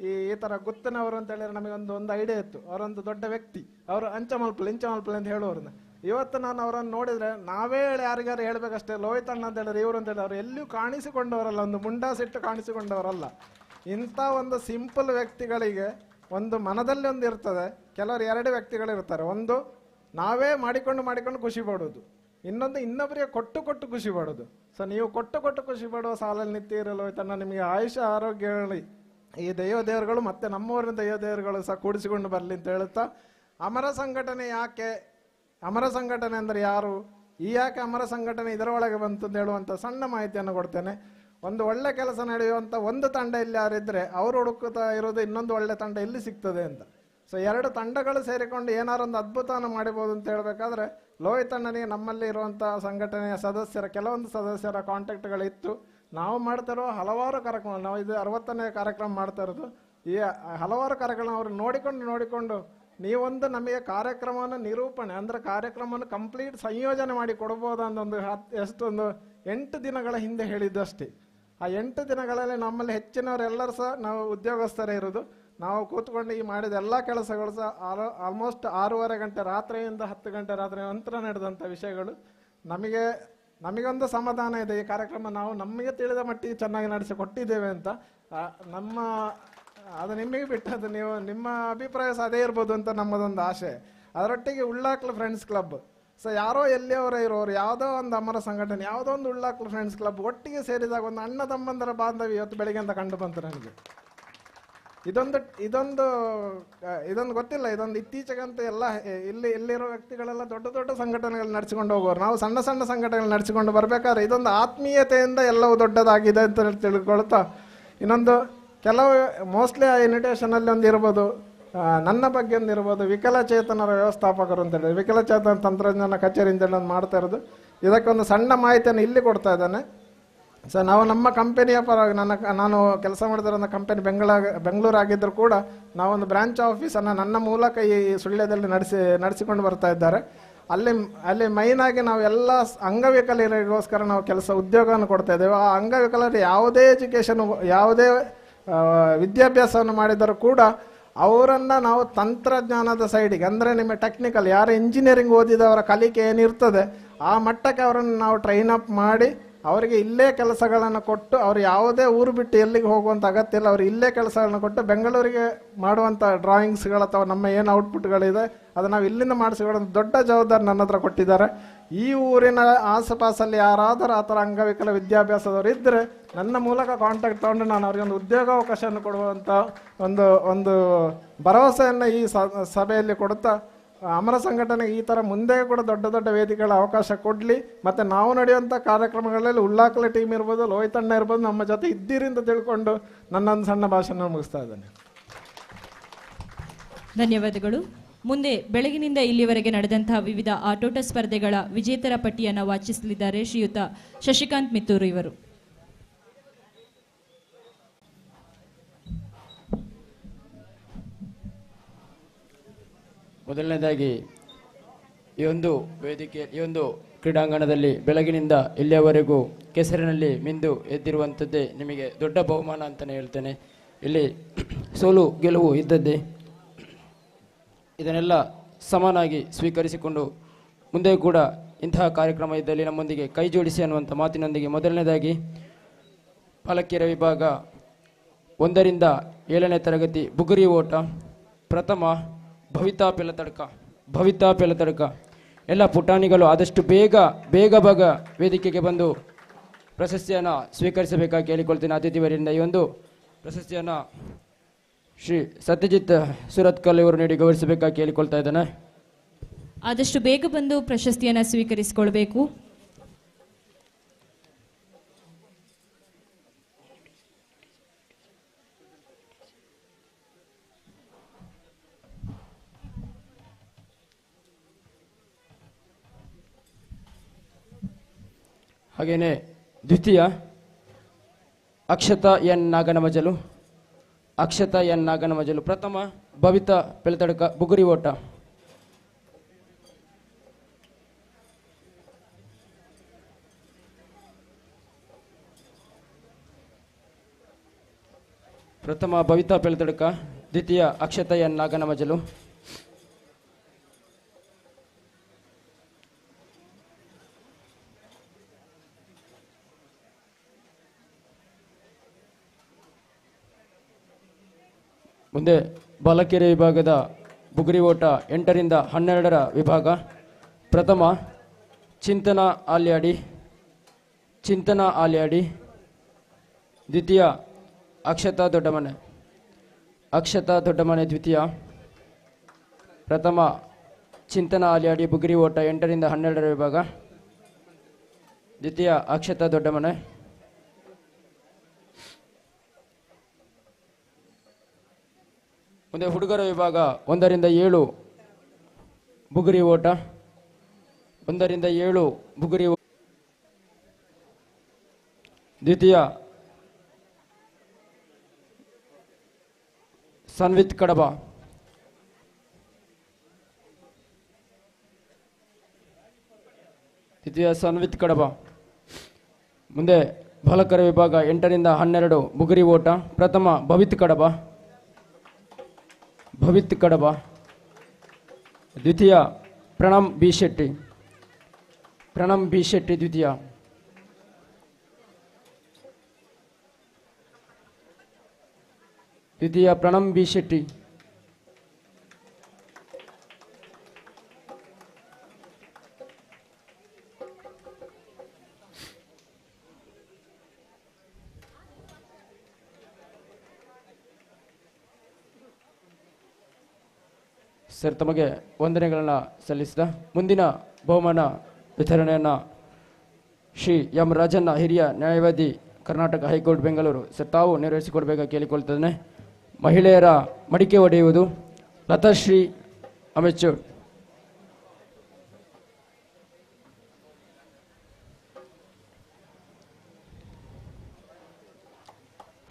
S7: ಈ ಥರ ಗುತ್ತಿನವರು ಅಂತ ಹೇಳಿದ್ರೆ ನಮಗೊಂದು ಐಡಿಯಾ ಇತ್ತು. ಅವರೊಂದು ದೊಡ್ಡ ವ್ಯಕ್ತಿ, ಅವರು ಇಂಚಮಲ್ಪಲ್ ಅಂತ ಹೇಳುವವ್ರನ್ನ. ಇವತ್ತು ನಾನು ಅವರನ್ನು ನೋಡಿದರೆ ನಾವೇ ಯಾರಿಗಾರು ಹೇಳ್ಬೇಕಷ್ಟೇ, ಲೋಹಿತ್ ಅಣ್ಣ ಅಂತ ಹೇಳಿದ್ರೆ ಇವರು ಅಂತ ಹೇಳಿ ಅವರು ಎಲ್ಲಿಯೂ ಕಾಣಿಸಿಕೊಂಡವರಲ್ಲ, ಒಂದು ಮುಂಡಾಸಿಟ್ಟು ಕಾಣಿಸಿಕೊಂಡವರಲ್ಲ. ಇಂಥ ಒಂದು ಸಿಂಪಲ್ ವ್ಯಕ್ತಿಗಳಿಗೆ ಒಂದು ಮನದಲ್ಲಿ ಒಂದು ಇರ್ತದೆ. ಕೆಲವರು 2 ವ್ಯಕ್ತಿಗಳಿರ್ತಾರೆ. ಒಂದು ನಾವೇ ಮಾಡಿಕೊಂಡು ಖುಷಿ ಪಡೋದು, ಇನ್ನೊಂದು ಇನ್ನೊಬ್ಬರಿಗೆ ಕೊಟ್ಟು ಖುಷಿ ಪಡೋದು. ಸೊ ನೀವು ಕೊಟ್ಟು ಖುಷಿ ಪಡುವ ಸಾಲಲ್ಲಿ ನಿಂತಿರಲು ಲೋಹಿತ್ ಅಣ್ಣ, ನಿಮಗೆ ಆಯುಷ್ಯ ಆರೋಗ್ಯಗಳು ಈ ದೇವರುಗಳು ಮತ್ತು ನಮ್ಮೂರಿನ ದೇವರುಗಳು ಸಹ ಕೂಡಿಸಿಕೊಂಡು ಬರಲಿ ಅಂತ ಹೇಳುತ್ತಾ, ಅಮರ ಸಂಘಟನೆ ಯಾಕೆ, ಅಮರ ಸಂಘಟನೆ ಅಂದರೆ ಯಾರು, ಯಾಕೆ ಅಮರ ಸಂಘಟನೆ ಇದರೊಳಗೆ ಬಂತು ಅಂತ ಹೇಳುವಂಥ ಸಣ್ಣ ಮಾಹಿತಿಯನ್ನು ಕೊಡ್ತೇನೆ. ಒಂದು ಒಳ್ಳೆ ಕೆಲಸ ನಡೆಯುವಂಥ ಒಂದು ತಂಡ ಇಲ್ಲಿ ಯಾರಿದ್ರೆ ಅವರು ಹುಡುಕುತ್ತಾ ಇರೋದು ಇನ್ನೊಂದು ಒಳ್ಳೆ ತಂಡ ಎಲ್ಲಿ ಸಿಗ್ತದೆ ಅಂತ. ಸೊ 2 ತಂಡಗಳು ಸೇರಿಕೊಂಡು ಏನಾರು ಒಂದು ಅದ್ಭುತವನ್ನು ಮಾಡಬಹುದು ಅಂತ ಹೇಳಬೇಕಾದ್ರೆ ಲೋಹಿತ್ ಅಣ್ಣನಿಗೆ ನಮ್ಮಲ್ಲಿ ಇರುವಂಥ ಸಂಘಟನೆಯ ಕೆಲವೊಂದು ಸದಸ್ಯರ ಕಾಂಟ್ಯಾಕ್ಟ್ಗಳಿತ್ತು. ನಾವು ಮಾಡ್ತಿರೋ ಹಲವಾರು ಕಾರ್ಯಕ್ರಮ, ನಾವು ಇದು 60ನೇ ಕಾರ್ಯಕ್ರಮ ಮಾಡ್ತಾ ಇರೋದು. ಈ ಹಲವಾರು ಕಾರ್ಯಕ್ರಮ ಅವರು ನೋಡಿಕೊಂಡು ನೀವೊಂದು ನಮಗೆ ಕಾರ್ಯಕ್ರಮವನ್ನು ನಿರೂಪಣೆ ಅಂದರೆ ಕಾರ್ಯಕ್ರಮವನ್ನು ಕಂಪ್ಲೀಟ್ ಸಂಯೋಜನೆ ಮಾಡಿ ಕೊಡ್ಬೋದು ಅನ್ನೊಂದು ಎಷ್ಟೊಂದು 8 ದಿನಗಳ ಹಿಂದೆ ಹೇಳಿದ್ದು ಅಷ್ಟೇ. ಆ 8 ದಿನಗಳಲ್ಲಿ ನಮ್ಮಲ್ಲಿ ಹೆಚ್ಚಿನವರೆಲ್ಲರೂ ಸಹ ನಾವು ಉದ್ಯೋಗಸ್ಥರೇ ಇರೋದು. ನಾವು ಕೂತ್ಕೊಂಡು ಈ ಮಾಡಿದ ಎಲ್ಲ ಕೆಲಸಗಳು ಸಹ ಆಲ್ಮೋಸ್ಟ್ 6:30 ಗಂಟೆ ರಾತ್ರಿಯಿಂದ 10 ಗಂಟೆ ರಾತ್ರಿ ನಂತರ ನಡೆದಂಥ ವಿಷಯಗಳು. ನಮಗೊಂದು ಸಮಾಧಾನ ಇದೆ, ಈ ಕಾರ್ಯಕ್ರಮ ನಾವು ನಮಗೆ ತಿಳಿದ ಮಟ್ಟಿಗೆ ಚೆನ್ನಾಗಿ ನಡೆಸಿಕೊಟ್ಟಿದ್ದೇವೆ ಅಂತ. ಅದು ನಿಮಗೆ ಬಿಟ್ಟದ್ದು, ನೀವು ನಿಮ್ಮ ಅಭಿಪ್ರಾಯ ಸಹ ಅದೇ ಇರ್ಬೋದು ಅಂತ ನಮ್ಮದೊಂದು ಆಶೆ. ಅದರೊಟ್ಟಿಗೆ ಉಳ್ಳಾಕ್ಲು ಫ್ರೆಂಡ್ಸ್ ಕ್ಲಬ್, ಸೊ ಯಾರೋ ಎಲ್ಲಿಯವರೇ ಇರೋರು, ಯಾವುದೋ ಒಂದು ಅಮರ ಸಂಘಟನೆ, ಯಾವುದೋ ಒಂದು ಉಳ್ಳಾಕ್ಲು ಫ್ರೆಂಡ್ಸ್ ಕ್ಲಬ್ ಒಟ್ಟಿಗೆ ಸೇರಿದಾಗ ಒಂದು ಅಣ್ಣ ತಮ್ಮಂದರ ಬಾಂಧವ್ಯ ಇವತ್ತು ಬೆಳಿಗ್ಗೆ ಅಂತ ಕಂಡು ಬಂತು ನನಗೆ. ಇದೊಂದು ಗೊತ್ತಿಲ್ಲ, ಇದೊಂದು ಇತ್ತೀಚೆಗಂತೂ ಎಲ್ಲ ಇಲ್ಲಿರೋ ವ್ಯಕ್ತಿಗಳೆಲ್ಲ ದೊಡ್ಡ ಸಂಘಟನೆಗಳು ನಡೆಸಿಕೊಂಡು ಹೋಗೋರು. ನಾವು ಸಣ್ಣ ಸಂಘಟನೆಗಳು ನಡೆಸಿಕೊಂಡು ಬರಬೇಕಾದ್ರೆ ಇದೊಂದು ಆತ್ಮೀಯತೆಯಿಂದ ಎಲ್ಲವೂ ದೊಡ್ಡದಾಗಿದೆ ಅಂತ ತಿಳ್ಕೊಳ್ತಾ, ಇನ್ನೊಂದು ಕೆಲವು ಮೋಸ್ಟ್ಲಿ ಆ ಇನ್ವಿಟೇಷನಲ್ಲಿ ಒಂದು ಇರ್ಬೋದು, ನನ್ನ ಬಗ್ಗೆ ಒಂದು ಇರ್ಬೋದು, ವಿಕಲಚೇತನರ ವ್ಯವಸ್ಥಾಪಕರು ಅಂತೇಳಿ ವಿಕಲಚೇತನ ತಂತ್ರಜ್ಞಾನ ಕಚೇರಿ ಅಂತೇಳಿ ಒಂದು ಮಾಡ್ತಾ ಇರೋದು. ಇದಕ್ಕೊಂದು ಸಣ್ಣ ಮಾಹಿತಿಯನ್ನು ಇಲ್ಲಿ ಕೊಡ್ತಾ ಇದ್ದಾನೆ. ಸೊ ನಾವು ನಮ್ಮ ಕಂಪನಿಯ ಪರವಾಗಿ ನಾನು ಕೆಲಸ ಮಾಡ್ತಿರೋ ಕಂಪನಿ ಬೆಂಗಳೂರು ಆಗಿದ್ದರೂ ಕೂಡ ನಾವೊಂದು ಬ್ರಾಂಚ್ ಆಫೀಸನ್ನು ನನ್ನ ಮೂಲಕ ಈ ಸುಳ್ಯದಲ್ಲಿ ನಡೆಸಿಕೊಂಡು ಬರ್ತಾ ಇದ್ದಾರೆ. ಅಲ್ಲಿ ಮೈನಾಗಿ ನಾವು ಎಲ್ಲ ಅಂಗವಿಕಲರಿಗೋಸ್ಕರ ನಾವು ಉದ್ಯೋಗವನ್ನು ಕೊಡ್ತಾ ಇದ್ದೇವೆ. ಆ ಅಂಗವಿಕಲರು ಯಾವುದೇ ಯಾವುದೇ ವಿದ್ಯಾಭ್ಯಾಸವನ್ನು ಮಾಡಿದರೂ ಕೂಡ ಅವರನ್ನು ನಾವು ತಂತ್ರಜ್ಞಾನದ ಸೈಡಿಗೆ, ಅಂದರೆ ನಿಮ್ಮ ಟೆಕ್ನಿಕಲ್ ಯಾರು ಇಂಜಿನಿಯರಿಂಗ್ ಓದಿದವರ ಕಲಿಕೆ ಏನಿರ್ತದೆ ಆ ಮಟ್ಟಕ್ಕೆ ಅವರನ್ನು ನಾವು ಟ್ರೈನ್ ಅಪ್ ಮಾಡಿ ಅವರಿಗೆ ಇಲ್ಲೇ ಕೆಲಸಗಳನ್ನು ಕೊಟ್ಟು, ಅವರು ಯಾವುದೇ ಊರು ಬಿಟ್ಟು ಎಲ್ಲಿಗೆ ಹೋಗುವಂಥ ಅಗತ್ಯ ಇಲ್ಲ, ಅವರು ಇಲ್ಲೇ ಕೆಲಸಗಳನ್ನು ಕೊಟ್ಟು ಬೆಂಗಳೂರಿಗೆ ಮಾಡುವಂಥ ಡ್ರಾಯಿಂಗ್ಸ್ಗಳು ಅಥವಾ ನಮ್ಮ ಏನು ಔಟ್ಪುಟ್ಗಳಿದೆ ಅದು ನಾವು ಇಲ್ಲಿಂದ ಮಾಡಿಸಿಕೊಡೋದು ದೊಡ್ಡ ಜವಾಬ್ದಾರಿ ನನ್ನ ಹತ್ರ ಕೊಟ್ಟಿದ್ದಾರೆ. ಈ ಊರಿನ ಆಸುಪಾಸಲ್ಲಿ ಯಾರಾದರೂ ಆ ಥರ ಅಂಗವಿಕಲ ವಿದ್ಯಾಭ್ಯಾಸದವರು ಇದ್ದರೆ ನನ್ನ ಮೂಲಕ ಕಾಂಟ್ಯಾಕ್ಟ್ ತೊಗೊಂಡು ನಾನು ಅವರಿಗೆ ಒಂದು ಉದ್ಯೋಗಾವಕಾಶವನ್ನು ಕೊಡುವಂಥ ಒಂದು ಭರವಸೆಯನ್ನು ಈ ಸಭೆಯಲ್ಲಿ ಕೊಡುತ್ತಾ, ಅಮರ ಸಂಘಟನೆಗೆ ಈ ಥರ ಮುಂದೆ ಕೂಡ ದೊಡ್ಡ ವೇದಿಕೆಗಳ ಅವಕಾಶ ಕೊಡಲಿ. ಮತ್ತು ನಾವು ನಡೆಯುವಂಥ ಕಾರ್ಯಕ್ರಮಗಳಲ್ಲಿ ಉಳ್ಳಾಕಲ ಟೀಮ್ ಇರ್ಬೋದು, ಲೋಹಿತ್ ಅಣ್ಣ ಇರ್ಬೋದು, ನಮ್ಮ ಜೊತೆ ಇದ್ದೀರಿ ಅಂತ ತಿಳ್ಕೊಂಡು ನನ್ನೊಂದು ಸಣ್ಣ ಭಾಷಣ ಮುಗಿಸ್ತಾ ಇದ್ದೇನೆ.
S15: ಧನ್ಯವಾದಗಳು. ಮುಂದೆ ಬೆಳಗಿನಿಂದ ಇಲ್ಲಿವರೆಗೆ ನಡೆದಂತಹ ವಿವಿಧ ಆಟೋಟ ಸ್ಪರ್ಧೆಗಳ ವಿಜೇತರ ಪಟ್ಟಿಯನ್ನು ವಾಚಿಸಲಿದ್ದಾರೆ ಶ್ರೀಯುತ ಶಶಿಕಾಂತ್ ಮಿತ್ತೂರು ಇವರು.
S1: ಮೊದಲನೇದಾಗಿ ಈ ಒಂದು ಕ್ರೀಡಾಂಗಣದಲ್ಲಿ ಬೆಳಗಿನಿಂದ ಇಲ್ಲಿಯವರೆಗೂ ಕೆಸರಿನಲ್ಲಿ ಮಿಂದು ಎದ್ದಿರುವಂಥದ್ದೇ ನಿಮಗೆ ದೊಡ್ಡ ಬಹುಮಾನ ಅಂತಲೇ ಹೇಳ್ತೇನೆ. ಇಲ್ಲಿ ಸೋಲು ಗೆಲುವು ಇದ್ದದ್ದೇ. ಇದನ್ನೆಲ್ಲ ಸಮಾನಾಗಿ ಸ್ವೀಕರಿಸಿಕೊಂಡು ಮುಂದೆ ಕೂಡ ಇಂತಹ ಕಾರ್ಯಕ್ರಮ ಇದ್ದಲ್ಲಿ ನಮ್ಮೊಂದಿಗೆ ಕೈ ಜೋಡಿಸಿ ಅನ್ನುವಂಥ ಮಾತಿನೊಂದಿಗೆ ಮೊದಲನೇದಾಗಿ ಬಾಲಕಿಯರ ವಿಭಾಗ 1ರಿಂದ 7ನೇ ತರಗತಿ ಬುಗುರಿ ಓಟ ಪ್ರಥಮ ಭವಿತಾ ಪೆಲತಡ್ಕ. ಎಲ್ಲ ಪುಟಾಣಿಗಳು ಆದಷ್ಟು ಬೇಗ ವೇದಿಕೆಗೆ ಬಂದು ಪ್ರಶಸ್ತಿಯನ್ನು ಸ್ವೀಕರಿಸಬೇಕಾಗಿ ಕೇಳಿಕೊಳ್ತೀನಿ. ಅತಿಥಿವರಿಂದ ಈ ಒಂದು ಪ್ರಶಸ್ತಿಯನ್ನು ಶ್ರೀ ಸತ್ಯಜಿತ್ ಸುರತ್ಕಲ್ ಇವರು ನೀಡಿ ಗೌರವಿಸಬೇಕಾಗಿ ಕೇಳಿಕೊಳ್ತಾ ಇದ್ದಾನೆ.
S15: ಆದಷ್ಟು ಬೇಗ ಬಂದು ಪ್ರಶಸ್ತಿಯನ್ನು ಸ್ವೀಕರಿಸಿಕೊಳ್ಬೇಕು.
S1: ಹಾಗೆಯೇ ದ್ವಿತೀಯ ಅಕ್ಷತಾ ಎನ್ ನಾಗನಮಜಲು ಪ್ರಥಮ ಭವಿತಾ ಪೆಲತಡ್ಕ ಬುಗುರಿ ಓಟ. ಪ್ರಥಮ ಭವಿತಾ ಪೆಲತಡ್ಕ, ದ್ವಿತೀಯ ಅಕ್ಷತಾ ಎನ್ ನಾಗನಮಜಲು. ಮುಂದೆ ಬಾಲಕಿಯರ ವಿಭಾಗದ ಬುಗುರಿ ಓಟ 8ರಿಂದ 12ರ ವಿಭಾಗ. ಪ್ರಥಮ ಚಿಂತನಾ ಆಲ್ಯಾಡಿ, ದ್ವಿತೀಯ ಅಕ್ಷತಾ ದೊಡ್ಡಮನೆ ದ್ವಿತೀಯ. ಪ್ರಥಮ ಚಿಂತನಾ ಆಲ್ಯಾಡಿ ಬುಗುರಿ ಓಟ 8ರಿಂದ 12ರ ವಿಭಾಗ, ದ್ವಿತೀಯ ಅಕ್ಷತಾ ದೊಡ್ಡಮನೆ. ಮುಂದೆ ಹುಡುಗರ ವಿಭಾಗ 1ರಿಂದ 7 ಬುಗುರಿ ಓಟ, 1ರಿಂದ 7 ಬುಗುರಿ. ದ್ವಿತೀಯ ಸನ್ವಿತ್ ಕಡಬ, ಮುಂದೆ ಬಾಲಕರ ವಿಭಾಗ 8ರಿಂದ 12 ಬುಗುರಿ ಓಟ. ಪ್ರಥಮ ಭವಿತ್ ಕಡಬ, ದ್ವಿತೀಯ ಪ್ರಣಮ್ ಬಿ ಶೆಟ್ಟಿ ದ್ವಿತೀಯ. ಪ್ರಣಮ್ ಬಿ ಶೆಟ್ಟಿ. ಸರ್, ತಮಗೆ ವಂದನೆಗಳನ್ನು ಸಲ್ಲಿಸಿದ ಮುಂದಿನ ಬಹುಮಾನ ವಿತರಣೆಯನ್ನು ಶ್ರೀ ಎಂ ರಾಜಣ್ಣ, ಹಿರಿಯ ನ್ಯಾಯವಾದಿ, ಕರ್ನಾಟಕ ಹೈಕೋರ್ಟ್ ಬೆಂಗಳೂರು ಸರ್ ತಾವು ನೆರವೇರಿಸಿಕೊಡ್ಬೇಕಾಗಿ ಕೇಳಿಕೊಳ್ತೇನೆ. ಮಹಿಳೆಯರ ಮಡಿಕೆ ಒಡೆಯುವುದು ಲತಾಶ್ರೀ ಅಮೆಚೂರ್.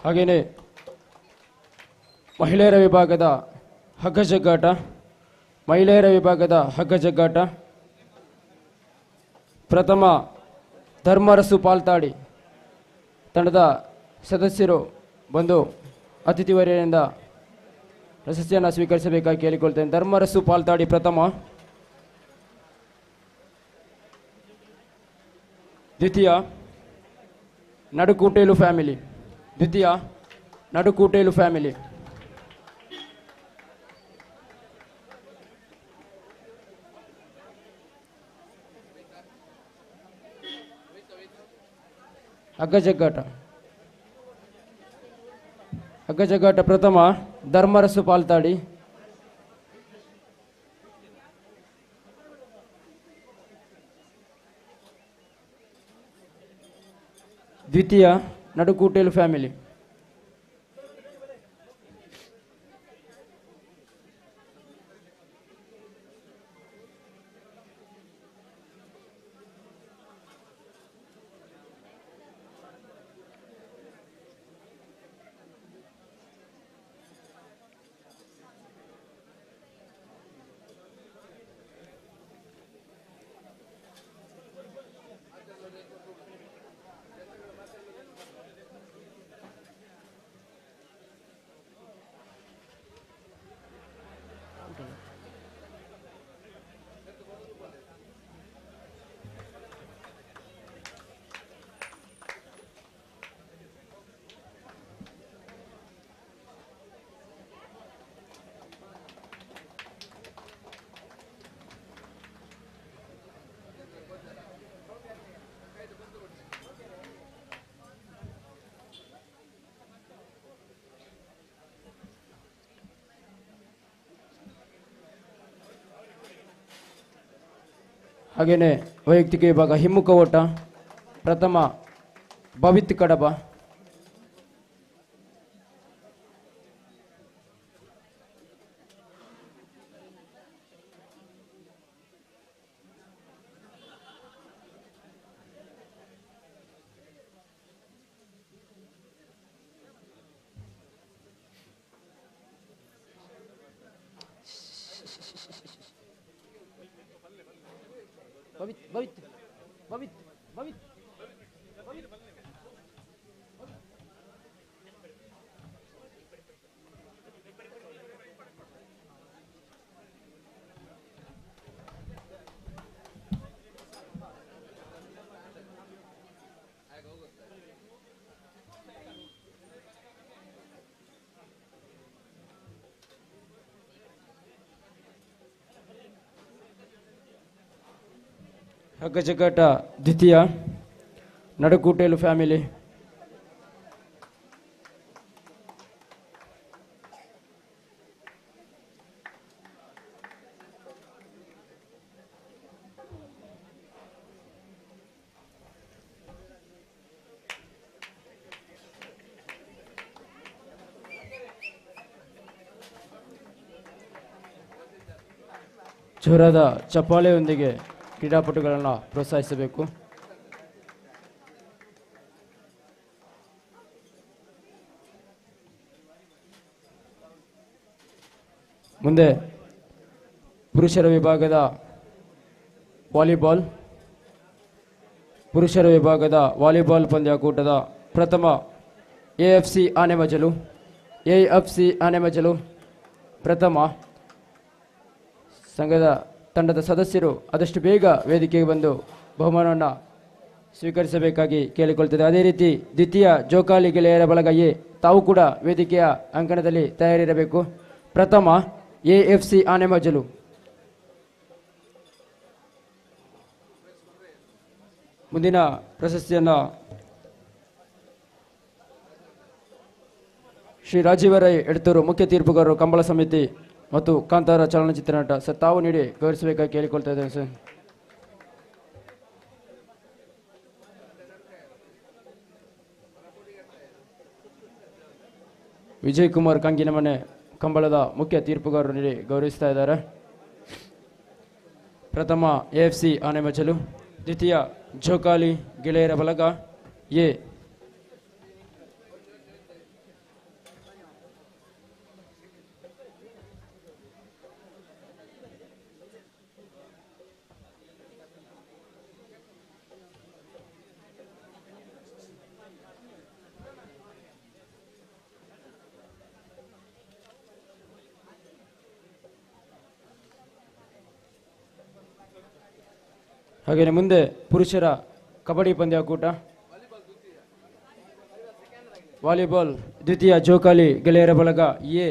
S1: ಹಾಗೆಯೇ ಮಹಿಳೆಯರ ವಿಭಾಗದ ಹಗ್ಗ ಜಗ್ಗಾಟ ಪ್ರಥಮ ಧರ್ಮರಸು ಪಾಲ್ತಾಡಿ. ತಂಡದ ಸದಸ್ಯರು ಬಂದು ಅತಿಥಿವರ್ಯರಿಂದ ಪ್ರಶಸ್ತಿಯನ್ನು ಸ್ವೀಕರಿಸಬೇಕಾಗಿ ಕೇಳಿಕೊಳ್ತೇನೆ. ಧರ್ಮರಸು ಪಾಲ್ತಾಡಿ ಪ್ರಥಮ, ದ್ವಿತೀಯ ನಡುಕೂಟೇಲು ಫ್ಯಾಮಿಲಿ, ಹಗ್ಗಜಗ್ಗಾಟ ಪ್ರಥಮ ಧರ್ಮರಸು ಪಾಲ್ತಾಡಿ, ದ್ವಿತೀಯ ನಡುಕೂಟೇಲು ಫ್ಯಾಮಿಲಿ. ಹಾಗೆಯೇ ವೈಯಕ್ತಿಕ ವಿಭಾಗ ಹಿಮ್ಮುಖ ಓಟ ಪ್ರಥಮ ಭವಿತ್ ಕಡಬ, ಭವಿತ್ ಭವಿತ್ ಭವಿತ್ ಭವಿತ್ ಹಗ್ಗಜಗ್ಗಾಟ ದ್ವಿತೀಯ ನಡಕೂಟೇಲು ಫ್ಯಾಮಿಲಿ, ಜೋರಾದ ಚಪ್ಪಾಳೆಯೊಂದಿಗೆ ಕ್ರೀಡಾಪಟುಗಳನ್ನು ಪ್ರೋತ್ಸಾಹಿಸಬೇಕು. ಮುಂದೆ ಪುರುಷರ ವಿಭಾಗದ ವಾಲಿಬಾಲ್ ಪಂದ್ಯಾಕೂಟದ ಪ್ರಥಮ AFC ಆನೆಮಜಲು ಪ್ರಥಮ ಸಂಘದ ತಂಡದ ಸದಸ್ಯರು ಆದಷ್ಟು ಬೇಗ ವೇದಿಕೆಗೆ ಬಂದು ಬಹುಮಾನವನ್ನು ಸ್ವೀಕರಿಸಬೇಕಾಗಿ ಕೇಳಿಕೊಳ್ತದೆ. ಅದೇ ರೀತಿ ದ್ವಿತೀಯ ಜೋಕಾಲಿ ಗೆಳೆಯರ ಬಳಗ ಎ ತಾವು ಕೂಡ ವೇದಿಕೆಯ ಅಂಕಣದಲ್ಲಿ ತಯಾರಿರಬೇಕು. ಪ್ರಥಮ AFC ಆನೆಮಜಲು, ಮುಂದಿನ ಪ್ರಶಸ್ತಿಯನ್ನು ಶ್ರೀ ರಾಜೀವ ರೈ ಎಡ್ತೂರು ಮುಖ್ಯ ತೀರ್ಪುಗಾರರು ಕಂಬಳ ಸಮಿತಿ ಮತ್ತು ಕಾಂತಾರ ಚಲನಚಿತ್ರ ನಟ ಸರ್ ತಾವು ನೀಡಿ ಗೌರವಿಸಬೇಕಾಗಿ ಕೇಳಿಕೊಳ್ತಾ ಇದ್ದೇನೆ ಸರ್. ವಿಜಯ್ ಕುಮಾರ್ ಕಂಗಿನಮನೆ ಕಂಬಳದ ಮುಖ್ಯ ತೀರ್ಪುಗಾರರು ನೀಡಿ ಗೌರವಿಸ್ತಾ ಇದ್ದಾರೆ. ಪ್ರಥಮ AFC ಆನೆಮಜಲು, ದ್ವಿತೀಯ ಜೋಕಾಲಿ ಗೆಳೆಯರ ಬಳಗ ಎ. ಹಾಗೆಯೇ ಮುಂದೆ ಪುರುಷರ ಕಬಡ್ಡಿ ಪಂದ್ಯಾಕೂಟ, ವಾಲಿಬಾಲ್ ದ್ವಿತೀಯ ಜೋಕಾಲಿ ಗೆಳೆಯರ ಬಳಗ ಎ.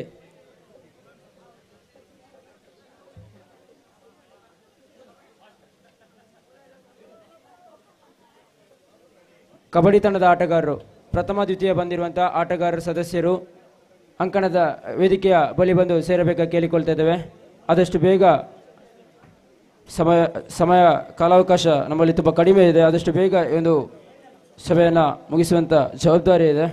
S1: ಕಬಡ್ಡಿ ತಂಡದ ಆಟಗಾರರು ಪ್ರಥಮ ದ್ವಿತೀಯ ಬಂದಿರುವಂತಹ ಆಟಗಾರರ ಸದಸ್ಯರು ಅಂಕಣದ ವೇದಿಕೆಯ ಬಳಿ ಬಂದು ಸೇರಬೇಕಾಗಿ ಕೇಳಿಕೊಳ್ತಾ ಇದ್ದೇವೆ. ಆದಷ್ಟು ಬೇಗ ಸಮಯ ಕಾಲಾವಕಾಶ ನಮ್ಮಲ್ಲಿ ತುಂಬ ಕಡಿಮೆ ಇದೆ. ಆದಷ್ಟು ಬೇಗ ಈ ಒಂದು ಸಭೆಯನ್ನು ಮುಗಿಸುವಂಥ ಜವಾಬ್ದಾರಿ ಇದೆ.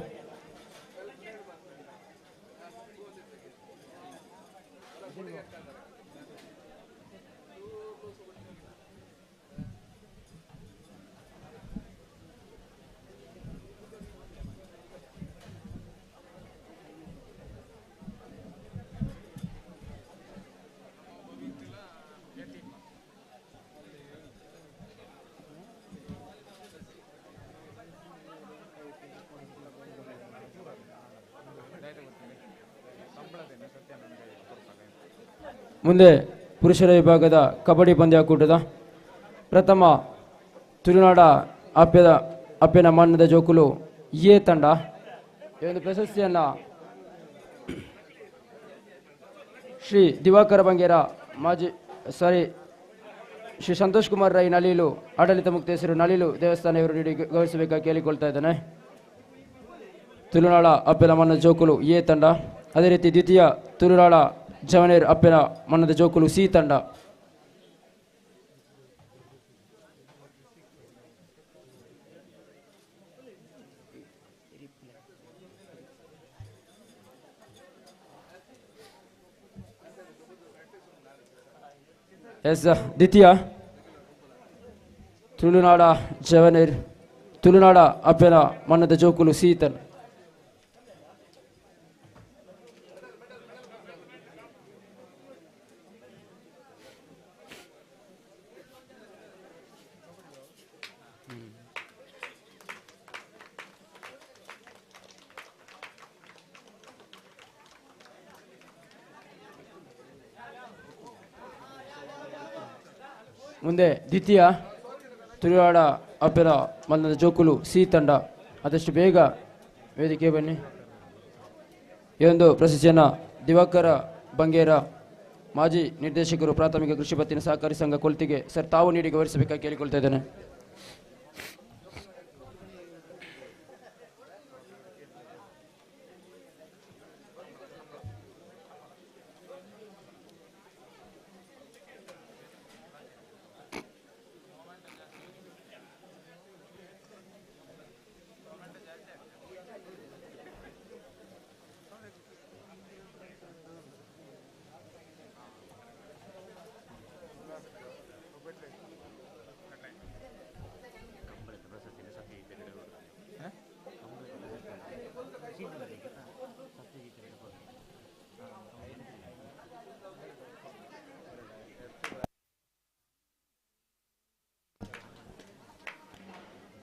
S1: ಮುಂದೆ ಪುರುಷರ ವಿಭಾಗದ ಕಬಡ್ಡಿ ಪಂದ್ಯಾಕೂಟದ ಪ್ರಥಮ ತುಳುನಾಡ ಅಪ್ಪೆನ ಮಣ್ಣದ ಜೋಕುಲು ಎ ತಂಡ ಈ ಒಂದು ಪ್ರಶಸ್ತಿಯನ್ನು ಶ್ರೀ ದಿವಾಕರ ಬಂಗೇರ ಶ್ರೀ ಸಂತೋಷ್ ಕುಮಾರ್ ರೈ ನಲೀಲು ಆಡಳಿತ ಮುಕ್ತೇಶ್ವರ ನಲೀಲು ದೇವಸ್ಥಾನ ಇವರು ನೀಡಿ ಗೌರವಿಸಬೇಕಾಗಿ ಕೇಳಿಕೊಳ್ತಾ ಇದ್ದಾನೆ. ತುಳುನಾಡ ಅಪ್ಪೆನ ಮಣ್ಣದ ಜೋಕುಲು ಎ ತಂಡ, ಅದೇ ರೀತಿ ದ್ವಿತೀಯ ತುಳುನಾಡ ಜವನೇರ್ ಅಪ್ಪೆನ ಮಣ್ಣದ ಜೋಕುಲು ಸಿ ತಂಡ. ಎಸ್ ದ್ವಿತೀಯ ತುಳುನಾಡ ಜವನೇರ್ ತುಳುನಾಡ ಅಪ್ಪೆನ ಮಣ್ಣದ ಜೋಕುಲು ಸೀತನ್. ಮುಂದೆ ದ್ವಿತೀಯ ತುಳುನಾಡ ಅಪ್ಪೆನ ಮಣ್ಣದ ಜೋಕುಲು ಸಿ ತಂಡ. ಆದಷ್ಟು ಬೇಗ ವೇದಿಕೆ ಬನ್ನಿ. ಈ ಒಂದು ಪ್ರಶಸ್ತಿಯನ್ನು ದಿವಾಕರ ಬಂಗೇರ ಮಾಜಿ ನಿರ್ದೇಶಕರು ಪ್ರಾಥಮಿಕ ಕೃಷಿ ಪತ್ತಿನ ಸಹಕಾರಿ ಸಂಘ ಕೊಲ್ತಿಗೆ ಸರ್ ತಾವು ನೀಡಿ ಗೌರವಿಸಬೇಕಾಗಿ ಕೇಳಿಕೊಳ್ತಾ ಇದ್ದೇನೆ.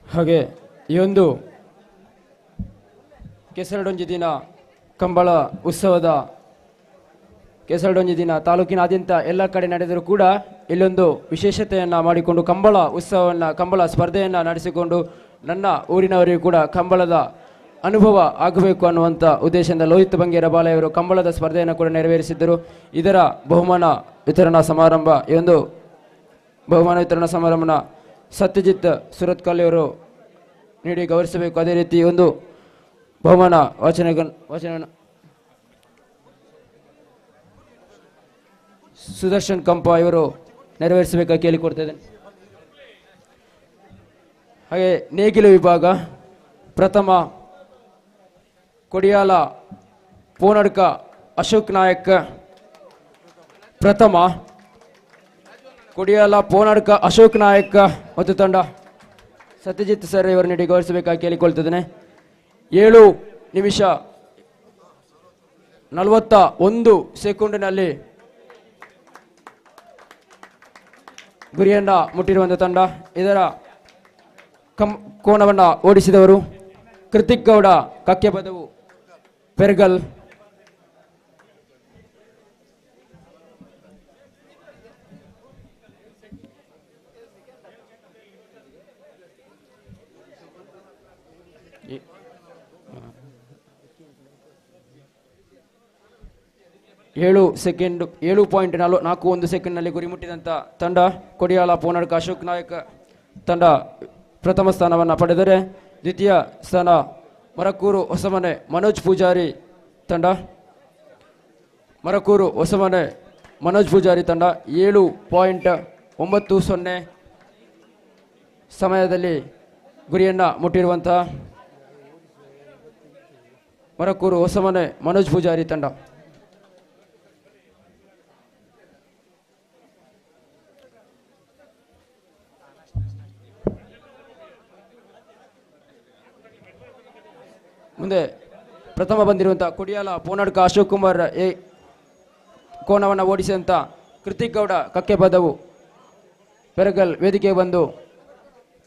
S1: ಹಾಗೆ ಈ ಒಂದು ಕೆಸರಡೊಂಜಿ ದಿನ ಕಂಬಳ ಉತ್ಸವದ ಕೆಸರಡೊಂಜಿ ದಿನ ತಾಲೂಕಿನಾದ್ಯಂತ ಎಲ್ಲ ಕಡೆ ನಡೆದರೂ ಕೂಡ ಇಲ್ಲೊಂದು ವಿಶೇಷತೆಯನ್ನು ಮಾಡಿಕೊಂಡು ಕಂಬಳ ಉತ್ಸವವನ್ನು ಕಂಬಳ ಸ್ಪರ್ಧೆಯನ್ನು ನಡೆಸಿಕೊಂಡು ನನ್ನ ಊರಿನವರಿಗೂ ಕೂಡ ಕಂಬಳದ ಅನುಭವ ಆಗಬೇಕು ಅನ್ನುವಂಥ ಉದ್ದೇಶದಿಂದ ಲೋಹಿತ್ ಬಂಗೇರ ಬಾಲೆಯವರು ಕಂಬಳದ ಸ್ಪರ್ಧೆಯನ್ನು ಕೂಡ ನೆರವೇರಿಸಿದ್ದರು. ಇದರ ಬಹುಮಾನ ವಿತರಣಾ ಸಮಾರಂಭ ಈ ಒಂದು ಬಹುಮಾನ ವಿತರಣಾ ಸಮಾರಂಭನ ಸತ್ಯಜಿತ್ ಸುರತ್ಕಲ್ಲಿಯವರು ನೀಡಿ ಗೌರವಿಸಬೇಕು. ಅದೇ ರೀತಿ ಒಂದು ಬಹುಮಾನ ವಾಚನ ಸುದರ್ಶನ್ ಕಂಪ ಇವರು ನೆರವೇರಿಸಬೇಕಾಗಿ ಕೇಳಿಕೊಡ್ತಾ ಇದ್ದೇನೆ. ಹಾಗೆ ನೇಗಿಲು ವಿಭಾಗ ಪ್ರಥಮ ಕೊಡಿಯಾಲ ಪೋನಡ್ಕ ಅಶೋಕ್ ನಾಯಕ್. ಪ್ರಥಮ ಕೊಡಿಯಾಲ ಪೋನಡ್ಕ ಅಶೋಕ್ ನಾಯಕ್ ಮತ್ತು ತಂಡ ಸತ್ಯಜಿತ್ ಸರ್ ಇವರು ನೀಡಿ ಗೌರವಿಸಬೇಕಾಗಿ ಕೇಳಿಕೊಳ್ತಿದ್ದೇನೆ. 7 ನಿಮಿಷ 41 ಸೆಕೆಂಡಿನಲ್ಲಿ ಗುರಿಯನ್ನ ಮುಟ್ಟಿರುವಂಥ ತಂಡ. ಇದರ ಕೋಣವನ್ನು ಓಡಿಸಿದವರು ಕೃತಿಕ್ ಗೌಡ ಕಕ್ಕೆಬದವು ಪೆರ್ಗಲ್. ಏಳು 7.41 ಸೆಕೆಂಡ್ನಲ್ಲಿ ಗುರಿ ಮುಟ್ಟಿದಂಥ ತಂಡ ಕೊಡಿಯಾಲ ಪೋನಡ್ಕ ಅಶೋಕ್ ನಾಯಕ್ ತಂಡ ಪ್ರಥಮ ಸ್ಥಾನವನ್ನು ಪಡೆದರೆ, ದ್ವಿತೀಯ ಸ್ಥಾನ ಮರಕೂರು ಹೊಸಮನೆ ಮನೋಜ್ ಪೂಜಾರಿ ತಂಡ. ಮರಕೂರು ಹೊಸಮನೆ ಮನೋಜ್ ಪೂಜಾರಿ ತಂಡ 7.90 ಸಮಯದಲ್ಲಿ ಗುರಿಯನ್ನು ಮುಟ್ಟಿರುವಂತಹ ಮರಕೂರು ಹೊಸಮನೆ ಮನೋಜ್ ಪೂಜಾರಿ ತಂಡ. ಮುಂದೆ ಪ್ರಥಮ ಬಂದಿರುವಂಥ ಕೊಡಿಯಾಲ ಪೋನಡ್ಕ ಅಶೋಕ್ ಕುಮಾರ್ ಕೋನವನ್ನು ಓಡಿಸಿದಂಥ ಕೃತಿಕ್ ಗೌಡ ಕಕ್ಕೆಬದವು ಪೆರಗಲ್ ವೇದಿಕೆಗೆ ಬಂದು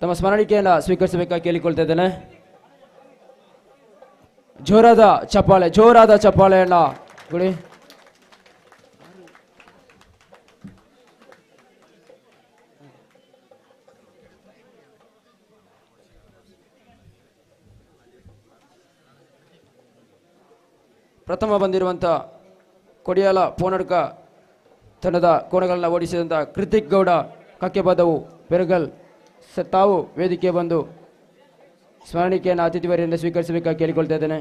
S1: ತಮ್ಮ ಸ್ಮರಣಿಕೆಯನ್ನು ಸ್ವೀಕರಿಸಬೇಕಾಗಿ ಕೇಳಿಕೊಳ್ತಾ ಇದ್ದೇನೆ. ಜೋರಾದ ಚಪ್ಪಾಳೆಯನ್ನು ಕೊಡಿ. ಪ್ರಥಮ ಬಂದಿರುವಂಥ ಕೊಡಿಯಾಲ ಪೋನಡ್ಕ ತಂಡದ ಕೋಣಗಳನ್ನು ಓಡಿಸಿದಂಥ ಕೃತಿಕ್ ಗೌಡ ಕಕ್ಕೆಬದವು ಪೆರಗಲ್ ತಾವು ವೇದಿಕೆ ಬಂದು ಸ್ಮರಣಿಕೆಯನ್ನು ಅತಿಥಿವರಿಯಿಂದ ಸ್ವೀಕರಿಸಬೇಕಾಗಿ ಕೇಳಿಕೊಳ್ತಾ ಇದ್ದೇನೆ.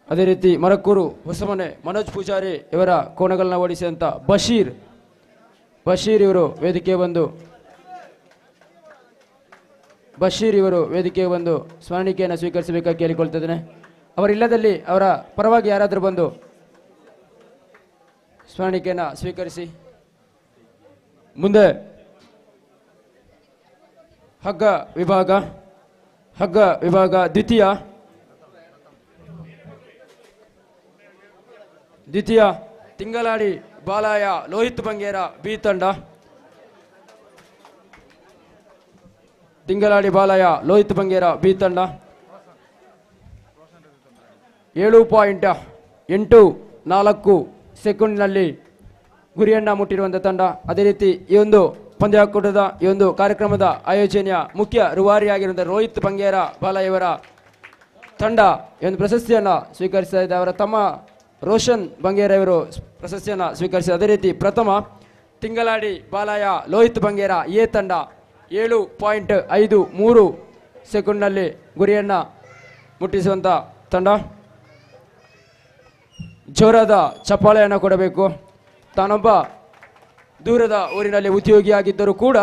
S1: ಅದೇ ರೀತಿ ಮರಕ್ಕೂರು ಹೊಸಮನೆ ಮನೋಜ್ ಪೂಜಾರಿ ಇವರ ಕೋಣಗಳನ್ನ ಓಡಿಸಿದಂಥ ಬಶೀರ್ ಇವರು ವೇದಿಕೆಗೆ ಬಂದು ಸ್ಮರಣಿಕೆಯನ್ನು ಸ್ವೀಕರಿಸಬೇಕಾಗಿ ಕೇಳಿಕೊಳ್ತಿದ್ದೇನೆ. ಅವರಿಲ್ಲದಲ್ಲಿ ಅವರ ಪರವಾಗಿ ಯಾರಾದರೂ ಬಂದು ಸ್ಮರಣಿಕೆಯನ್ನು ಸ್ವೀಕರಿಸಿ. ಮುಂದೆ ಹಗ್ಗ ವಿಭಾಗ ದ್ವಿತೀಯ ತಿಂಗಳಾಡಿ ಬಾಲಾಯ ಲೋಹಿತ್ ಬಂಗೇರ ಬಿ ತಂಡ. 7.84 ಸೆಕೆಂಡ್ನಲ್ಲಿ ಗುರಿಯನ್ನ ಮುಟ್ಟಿರುವಂಥ ತಂಡ. ಅದೇ ರೀತಿ ಈ ಒಂದು ಪಂದ್ಯಾಕೂಟದ ಈ ಒಂದು ಕಾರ್ಯಕ್ರಮದ ಆಯೋಜನೆಯ ಮುಖ್ಯ ರೂವಾರಿಯಾಗಿರುವಂಥ ರೋಹಿತ್ ಬಂಗೇರ ಬಾಲಾಯ ಇವರ ತಂಡ ಈ ಒಂದು ಪ್ರಶಸ್ತಿಯನ್ನು ಸ್ವೀಕರಿಸ್ತಾ ಇದೆ. ಅವರ ತಮ್ಮ ರೋಷನ್ ಬಂಗೇರ ಇವರು ಪ್ರಶಸ್ತಿಯನ್ನು ಸ್ವೀಕರಿಸಿ. ಅದೇ ರೀತಿ ಪ್ರಥಮ ತಿಂಗಳಾಡಿ ಬಾಲಾಯ ಲೋಹಿತ್ ಬಂಗೇರ ಎ ತಂಡ 7.53 ಸೆಕೆಂಡ್ನಲ್ಲಿ ಗುರಿಯನ್ನು ಮುಟ್ಟಿಸುವಂಥ ತಂಡ. ಜೋರಾದ ಚಪ್ಪಾಳೆಯನ್ನು ಕೊಡಬೇಕು. ತಾನೊಬ್ಬ ದೂರದ ಊರಿನಲ್ಲಿ ಉದ್ಯೋಗಿಯಾಗಿದ್ದರೂ ಕೂಡ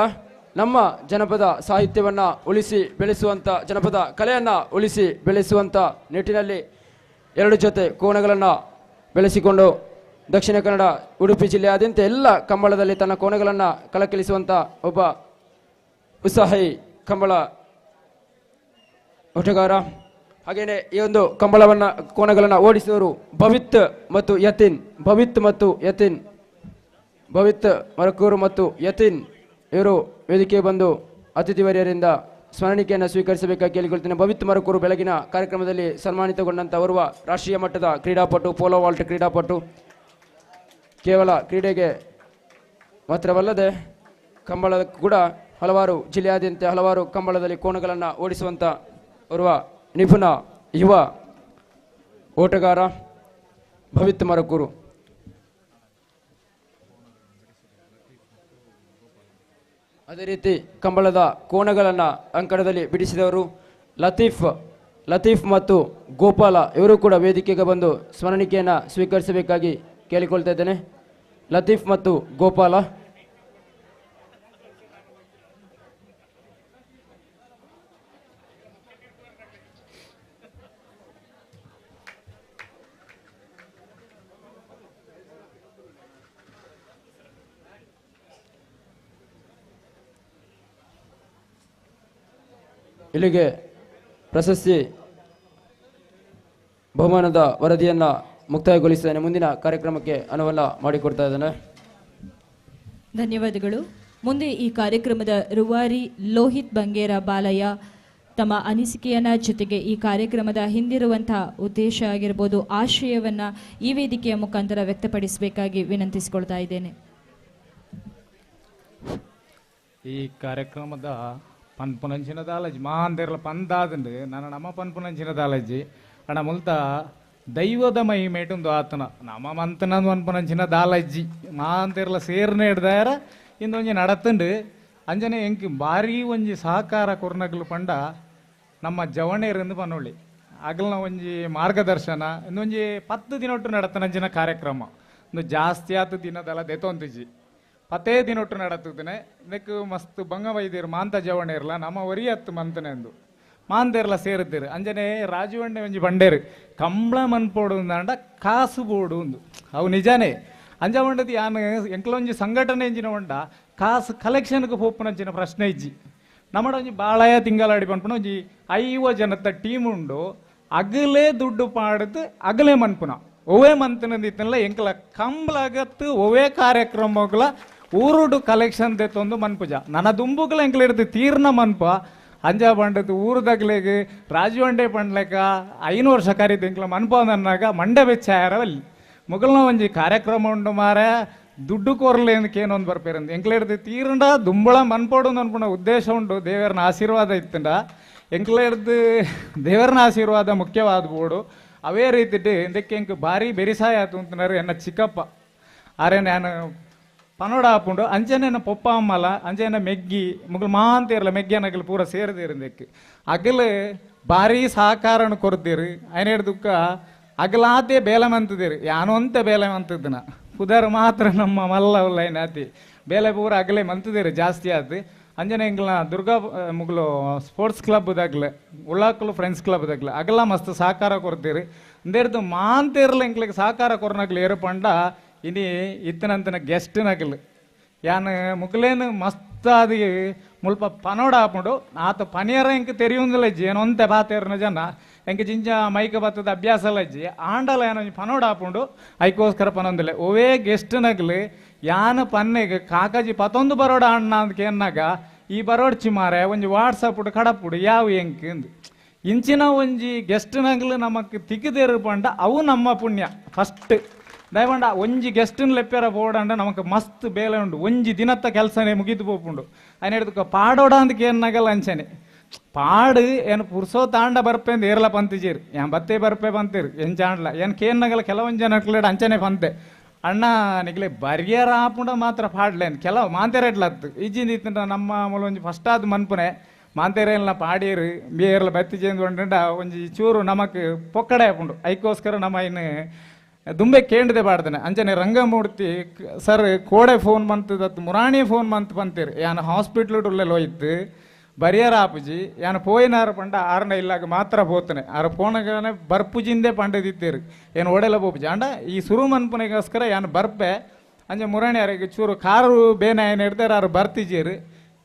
S1: ನಮ್ಮ ಜನಪದ ಸಾಹಿತ್ಯವನ್ನು ಉಳಿಸಿ ಬೆಳೆಸುವಂಥ, ಜನಪದ ಕಲೆಯನ್ನು ಉಳಿಸಿ ಬೆಳೆಸುವಂಥ ನಿಟ್ಟಿನಲ್ಲಿ 2 ಜೊತೆ ಕೋಣಗಳನ್ನು ಬೆಳೆಸಿಕೊಂಡು ದಕ್ಷಿಣ ಕನ್ನಡ ಉಡುಪಿ ಜಿಲ್ಲೆಯಾದ್ಯಂತ ಎಲ್ಲ ಕಂಬಳದಲ್ಲಿ ತನ್ನ ಕೋಣಗಳನ್ನು ಕಳಕಳಿಸುವಂಥ ಒಬ್ಬ ಉತ್ಸಾಹಿ ಕಂಬಳ ಓಟಗಾರ. ಹಾಗೆಯೇ ಈ ಒಂದು ಕೋಣಗಳನ್ನು ಓಡಿಸಿದವರು ಭವಿತ್ ಮರಕೂರು ಮತ್ತು ಯತಿನ್ ಇವರು ವೇದಿಕೆಗೆ ಬಂದು ಅತಿಥಿವರ್ಯರಿಂದ ಸ್ಮರಣಿಕೆಯನ್ನು ಸ್ವೀಕರಿಸಬೇಕಾಗಿ ಕೇಳಿಕೊಳ್ತೇನೆ. ಭವಿತ್ ಮರಕೂರು ಬೆಳಗಿನ ಕಾರ್ಯಕ್ರಮದಲ್ಲಿ ಸನ್ಮಾನಿತಗೊಂಡಂಥ ಓರ್ವ ರಾಷ್ಟ್ರೀಯ ಮಟ್ಟದ ಕ್ರೀಡಾಪಟು, ಪೋಲೋ ವಾಲ್ಟ್ ಕ್ರೀಡಾಪಟು. ಕೇವಲ ಕ್ರೀಡೆಗೆ ಮಾತ್ರವಲ್ಲದೆ ಕಂಬಳ ಕೂಡ ಹಲವಾರು ಜಿಲ್ಲೆಯಾದ್ಯಂತ ಹಲವಾರು ಕಂಬಳದಲ್ಲಿ ಕೋಣಗಳನ್ನು ಓಡಿಸುವಂಥ ಓರ್ವ ನಿಪುಣ ಯುವ ಓಟಗಾರ ಭವಿತ್ ಮರಕೂರು. ಅದೇ ರೀತಿ ಕಂಬಳದ ಕೋಣಗಳನ್ನು ಅಂಕಣದಲ್ಲಿ ಬಿಡಿಸಿದವರು ಲತೀಫ್ ಮತ್ತು ಗೋಪಾಲ ಇವರು ಕೂಡ ವೇದಿಕೆಗೆ ಬಂದು ಸ್ಮರಣಿಕೆಯನ್ನು ಸ್ವೀಕರಿಸಬೇಕಾಗಿ ಕೇಳಿಕೊಳ್ತಾ ಇದ್ದೇನೆ. ಲತೀಫ್ ಮತ್ತು ಗೋಪಾಲ. ಇಲ್ಲಿಗೆ ಪ್ರಶಸ್ತಿ ಬಹುಮಾನದ ವರದಿಯನ್ನು ಮುಕ್ತಾಯಗೊಳಿಸಿದ್ದೇನೆ. ಮುಂದಿನ ಕಾರ್ಯಕ್ರಮಕ್ಕೆ ಅನುವನ್ನ ಮಾಡಿಕೊಡ್ತಾ ಇದ್ದೇನೆ.
S15: ಧನ್ಯವಾದಗಳು. ಮುಂದೆ ಈ ಕಾರ್ಯಕ್ರಮದ ರೂವಾರಿ ಲೋಹಿತ್ ಬಂಗೇರ ಬಾಲಯ್ಯ ತಮ್ಮ ಅನಿಸಿಕೆಯನ್ನ ಜೊತೆಗೆ ಈ ಕಾರ್ಯಕ್ರಮದ ಹಿಂದಿರುವಂತಹ ಉದ್ದೇಶ ಆಗಿರ್ಬೋದು, ಆಶಯವನ್ನ ಈ ವೇದಿಕೆಯ ಮುಖಾಂತರ ವ್ಯಕ್ತಪಡಿಸಬೇಕಾಗಿ ವಿನಂತಿಸಿಕೊಳ್ತಾ ಇದ್ದೇನೆ.
S23: ಈ ಕಾರ್ಯಕ್ರಮದ ಪನ್ಪುನಂಚಿನ ದಾಲಜಿ ಮಾಂದಿರ್ಲ ಪಂದಾದಂಡು ನನ್ನ ನಮ್ಮ ಪನ್ಪುನಂಚಿನ ದಾಲಜಿ ಅಣ್ಣ ಮುಲ್ತ ದೈವದ ಮಹಿಮೇಟೊಂದು ಆತನ ನಮ್ಮ ಮಂತನಂದು ಪನ್ಪುನಂಚಿನ ದಾಲಜ್ಜಿ ಮಾಂದಿರ್ಲ ಸೇರ್ನೆ ಹಿಡ್ದಾರ ಇಂದೊಂಜಿ ನಡತಂಡು ಅಂಜನೆ ಎಂಕಿ ಭಾರಿ ಒಂಜಿ ಸಹಕಾರ ಕೊರ್ನಗ್ಲು ಪಂಡ ನಮ್ಮ ಜವಣೇರೆಂದು ಪನ್ನೊಳ್ಳಿ ಅಗಲ್ನ ಒಂಜಿ ಮಾರ್ಗದರ್ಶನ ಇಂದೊಂಜಿ 10 ದಿನೊಟ್ಟು ನಡತನಂಚಿನ ಕಾರ್ಯಕ್ರಮ ಒಂದು ಜಾಸ್ತಿ ಆತು ದಿನದಲ್ಲ ದೆತೊಂತಿಜಿ 10 ದಿನೊಟ್ಟು ನಡತುತ್ತನೆ ಇದಕ್ಕೆ ಮಸ್ತ್ ಬಂಗ ವೈದ್ಯರು ಮಾಂತ ಜವಣೆ ಇರಲ್ಲ ನಮ್ಮ ಒರಿಯತ್ತು ಮಂತನೆಂದು ಮಾಂದೇರ್ಲ ಸೇರುತ್ತೀರು ಅಂಜನೆ ರಾಜವಣ್ಣೆ ಒಂಜಿ ಬಂಡೇರು ಕಂಬಳ ಮನ್ಪೋಡು ಅಂಡ ಕಾಸು ಬೋಡು ಒಂದು ಅವು ನಿಜಾನೇ ಅಂಜ ಉಂಡದು ಯಾನು ಎಂಕ್ಲೊಂಜಿ ಸಂಘಟನೆ ಎಂಜಿನ ಉಂಡ ಕಾಸು ಕಲೆಕ್ಷನ್ಗೆ ಹೋಪುನಂಚಿನ ಪ್ರಶ್ನೆ ಇಜ್ಜಿ ನಮ್ಮಡ ಒಂಜಿ ಬಾಳಯ ತಿಂಗಳಾಡಿ ಪನ್ಪುನ ಒಂಜಿ 5 ಜನದ ಟೀಮ್ ಉಂಡು ಅಗಲೇ ದುಡ್ಡು ಪಾಡದು ಅಗಲೇ ಮನ್ಪುನ ಒವೇ ಮಂತನದಿತ್ತಲ್ಲ ಎಂಕ್ಲ ಕಂಬಳಗತ್ತು ಒವೇ ಕಾರ್ಯಕ್ರಮಗಳ ಊರುಡು ಕಲೆಕ್ಷನ್ ತೆತ್ತೊಂದು ಮನ್ಪುಜ ನನ್ನ ದುಂಬುಗಳ ಎಂಕ್ಲ ಹಿಡ್ದು ತೀರ್ನ ಮನ್ಪ ಅಂಜ ಬಂಡದು ಊರದಗ್ಲೆಗೆ ರಾಜವಂಡೆ ಪಂಡ್ಲೆಕ್ಕ 5 ವರ್ಷ ಕರೀದು ಎಂಕ್ಲ ಮನ್ಪ ಅನ್ನಗ ಮಂಡೆ ಬೆಚ್ಚಾಯರವಲ್ಲಿ ಮುಗಲ್ನ ಒಂಜಿ ಕಾರ್ಯಕ್ರಮ ಉಂಡು ಮಾರ ದುಡ್ಡು ಕೋರ್ಲೆ ಏನೊಂದು ಬರ್ಪೇರಂದು ಎಂಕ್ಲ ಹಿಡ್ದು ತೀರ್ಂಡ ದುಂಬಳ ಮನ್ಪೋಡು ಅನ್ಪುಣ ಉದ್ದೇಶ ಉಂಡು ದೇವರನ ಆಶೀರ್ವಾದ ಇತ್ತಂಡ ಎಂಕ್ಲ ಹಿಡ್ದು ದೇವರನ ಆಶೀರ್ವಾದ ಮುಖ್ಯವಾದ ಬೋಡು ಅವೇ ರೀತಿ ಇದಕ್ಕೆ ಎಂಕ್ ಭಾರಿ ಬೆರಿಸಾಯ ಆಯ್ತು ಅಂತನಾರು ಎನ್ನ ಚಿಕ್ಕಪ್ಪ ಆರೆ ನಾನು ಪನೋಡ ಹಾಪುಂಡು ಅಂಚೆನ ಪೊಪ್ಪ ಅಮ್ಮಲ ಅಂಚೆನ ಮೆಗ್ಗಿ ಮುಗಲ್ ಮಾಂತ ಇರಲ್ಲ ಮೆಗ್ಗಿ ಅನ್ನಗಲ್ ಪೂರ ಸೇರಿದಿರಂದಕ್ಕೆ ಅಗಲ್ ಭಾರಿ ಸಹಕಾರನ ಕೊರ್ತೀರು ಐನ ಹಿಡ್ದುಕ್ಕ
S10: ಅಗಲಾತೆ ಬೇಲೆ ಮಂತಿದ್ದೀರಿ ಯಾನು ಅಂತ ಬೇಲೆ ಮಂತಿದ್ದನ ಪುದರ್ ಮಾತ್ರ ನಮ್ಮ ಮಲ್ಲ ಉಲ್ಲೈನ ಆತಿ ಬೇಲೆ ಪೂರ ಅಗಲೇ ಮಂತಿದ್ದೀರಿ ಜಾಸ್ತಿ ಆತು ಅಂಜನೆ ಇಂಗ್ಲ ದುರ್ಗಾ ಮುಗ್ಲು ಸ್ಪೋರ್ಟ್ಸ್ ಕ್ಲಬ್ದಾಗ್ಲೆ ಉಳ್ಳಾಕಲು ಫ್ರೆಂಡ್ಸ್ ಕ್ಲಬ್ದಾಗ್ಲೆ ಅಗಲ ಮಸ್ತ್ ಸಹಕಾರ ಕೊಡ್ತೀರಿ ಅಂದೇರ್ದು ಮಾಂತೇರ್ಲ ಇಂಕ್ಲಿಗೆ ಸಹಕಾರ ಕೊರ್ನಾಗ್ಲಿ ಏರ್ಪಂಡ ಇನಿ ಇತ್ತನಂತನ ಗೆಸ್ಟ್ನಾಗ್ಲಿ ಯಾನ್ ಮುಗ್ಲೇನು ಮಸ್ತ್ ಆದಿ ಮುಲ್ಪ ಪನೋಡ ಹಾಕೊಂಡು ಆತ ಪನಿಯರ ಇಂಕ ತೆರಿಯುಂದಿಲ್ಲ ಅಜ್ಜಿ ಏನೊಂತೆ ಬಾತೇರ್ನ ಜನ ಎಂಕ ಜಿಂಜ ಮೈಕ ಬತ್ತದ ಅಭ್ಯಾಸ ಅಲ್ಲ ಅಜ್ಜಿ ಆಂಡಲ ಏನೋ ಪನೋಡ ಹಾಕೊಂಡು ಐಕೋಸ್ಕರ ಪನೊಂದಿಲ್ಲ ಒವೇ ಗೆಸ್ಟ್ನಾಗ್ಲಿ ಯಾನ್ ಪನ್ನೆಗೆ ಕಾಕಾಜಿ ಪತೊಂದು ಬರೋಡ ಅಣ್ಣ ಅಂತ ಏನಾಗ ಈ ಬರೋಡ್ಚಿ ಮಾರೆ ಒಂಜಿ ವಾಟ್ಸಪ್ ಕಡಪುಡು ಯಾವ ಎಂಕ್ ಇಂಚಿನ ಒಂಜಿ ಗೆಸ್ಟ್ನಾಗ್ಲು ನಮಕ್ ತಿಕ್ಕಿದೇರು ಪಂಡ ಅವು ನಮ್ಮ ಪುಣ್ಯ ಫಸ್ಟ್ ದಯವಂಡ ಒಂಜಿ ಗೆಸ್ಟನ್ ಲೆಪ್ಪೆರ ಬೋಡಂಡ ನಮಕ್ ಮಸ್ತ್ ಬೇಲೆ ಉಂಡು ಒಂಜಿ ದಿನತ್ತ ಕೆಲಸನೇ ಮುಗಿದು ಪೋಪುಂಡು ಅಯ್ನ ಹಿಡ್ದು ಪಾಡೋಡ ಅಂದಕ್ಕೆ ಏನಾಗಲ್ಲ ಅಂಚನೆ ಪಾಡು ಏನು ಪುರ್ಸೋ ತಾಂಡ ಬರ್ಪೆ ಅಂತ ಏರ್ಲ ಪಂತಿಜೀರಿ ಯಾನ್ ಬತ್ತೆ ಬರ್ಪೆ ಬಂತೀರಿ ಏನ್ ಚಾಂಡ್ಲ ಏನ್ ಕೇನ್ನಾಗಲ್ಲ ಕೆಲವೊಂದು ಜನ ಅಂಚನೆ ಪಂತೆ ಅಣ್ಣ ನಿಗ್ಲೆ ಬರ್ಯರ ಆಪುಂಡ ಮಾತ್ರ ಪಾಡ್ಲೇನು ಕೆಲವು ಮಾಂತೆರೆಡ್ಲತ್ತು ಈಜಿಂದ ಇತ್ತ ನಮ್ಮ ಮೂಲ ಒಂಜಿ ಫಸ್ಟ್ ಆದ ಮನ್ಪುನೆ ಮಾಂತೆರೆಲ್ಲ ಪಾಡೀರು ಬೇರ್ಲ ಬತ್ತಿಜೇಂದು ಉಂಡ ಒಂಜಿ ಚೂರು ನಮಕ್ ಪೊಕ್ಕಡೆ ಆಪುಂಡು ಐಕೋಸ್ಕರ ನಮ್ಮ ಇನ್ನು ದುಂಬೆ ಕೇಂದ್ರದೆ ಬಾಡ್ದೇನೆ ಅಂಚನೆ ರಂಗಮೂರ್ತಿ ಸರ್ ಕೋಡೆ ಫೋನ್ ಮಂತದತ್ತು ಮುರಾಣಿ ಫೋನ್ ಮಂತ್ ಬಂತೀರಿ ಯಾನ್ ಹಾಸ್ಪಿಟ್ಲ್ ಉಲ್ಲೆಲ್ಲ ಹೋಯ್ತು ಬರಿಯರ ಆಪುಜಿ ಯಾನ್ ಪೋಯಿನಾರ ಪಂಡ ಆರ್ನ ಇಲ್ಲಾಗ ಮಾತ್ರ ಹೋತನೆ ಆರ ಫೋನಾಗನೆ ಬರ್ಪುಜಿಂದೆ ಪಂಡದಿತ್ತೀರಿ ಏನು ಓಡೆಲ್ಲ ಬೋಪುಜಿ ಅಂಡ ಈ ಸುರು ಮನ್ಪನೆಗೋಸ್ಕರ ಯಾನ್ ಬರ್ಪೆ ಅಂಚೆ ಮುರಾಣಿಯರಿಗೆ ಚೂರು ಕಾರು ಬೇನೆ ಏನು ಹಿಡ್ದಾರ ಅವ್ರು ಬರ್ತಿಜೀರಿ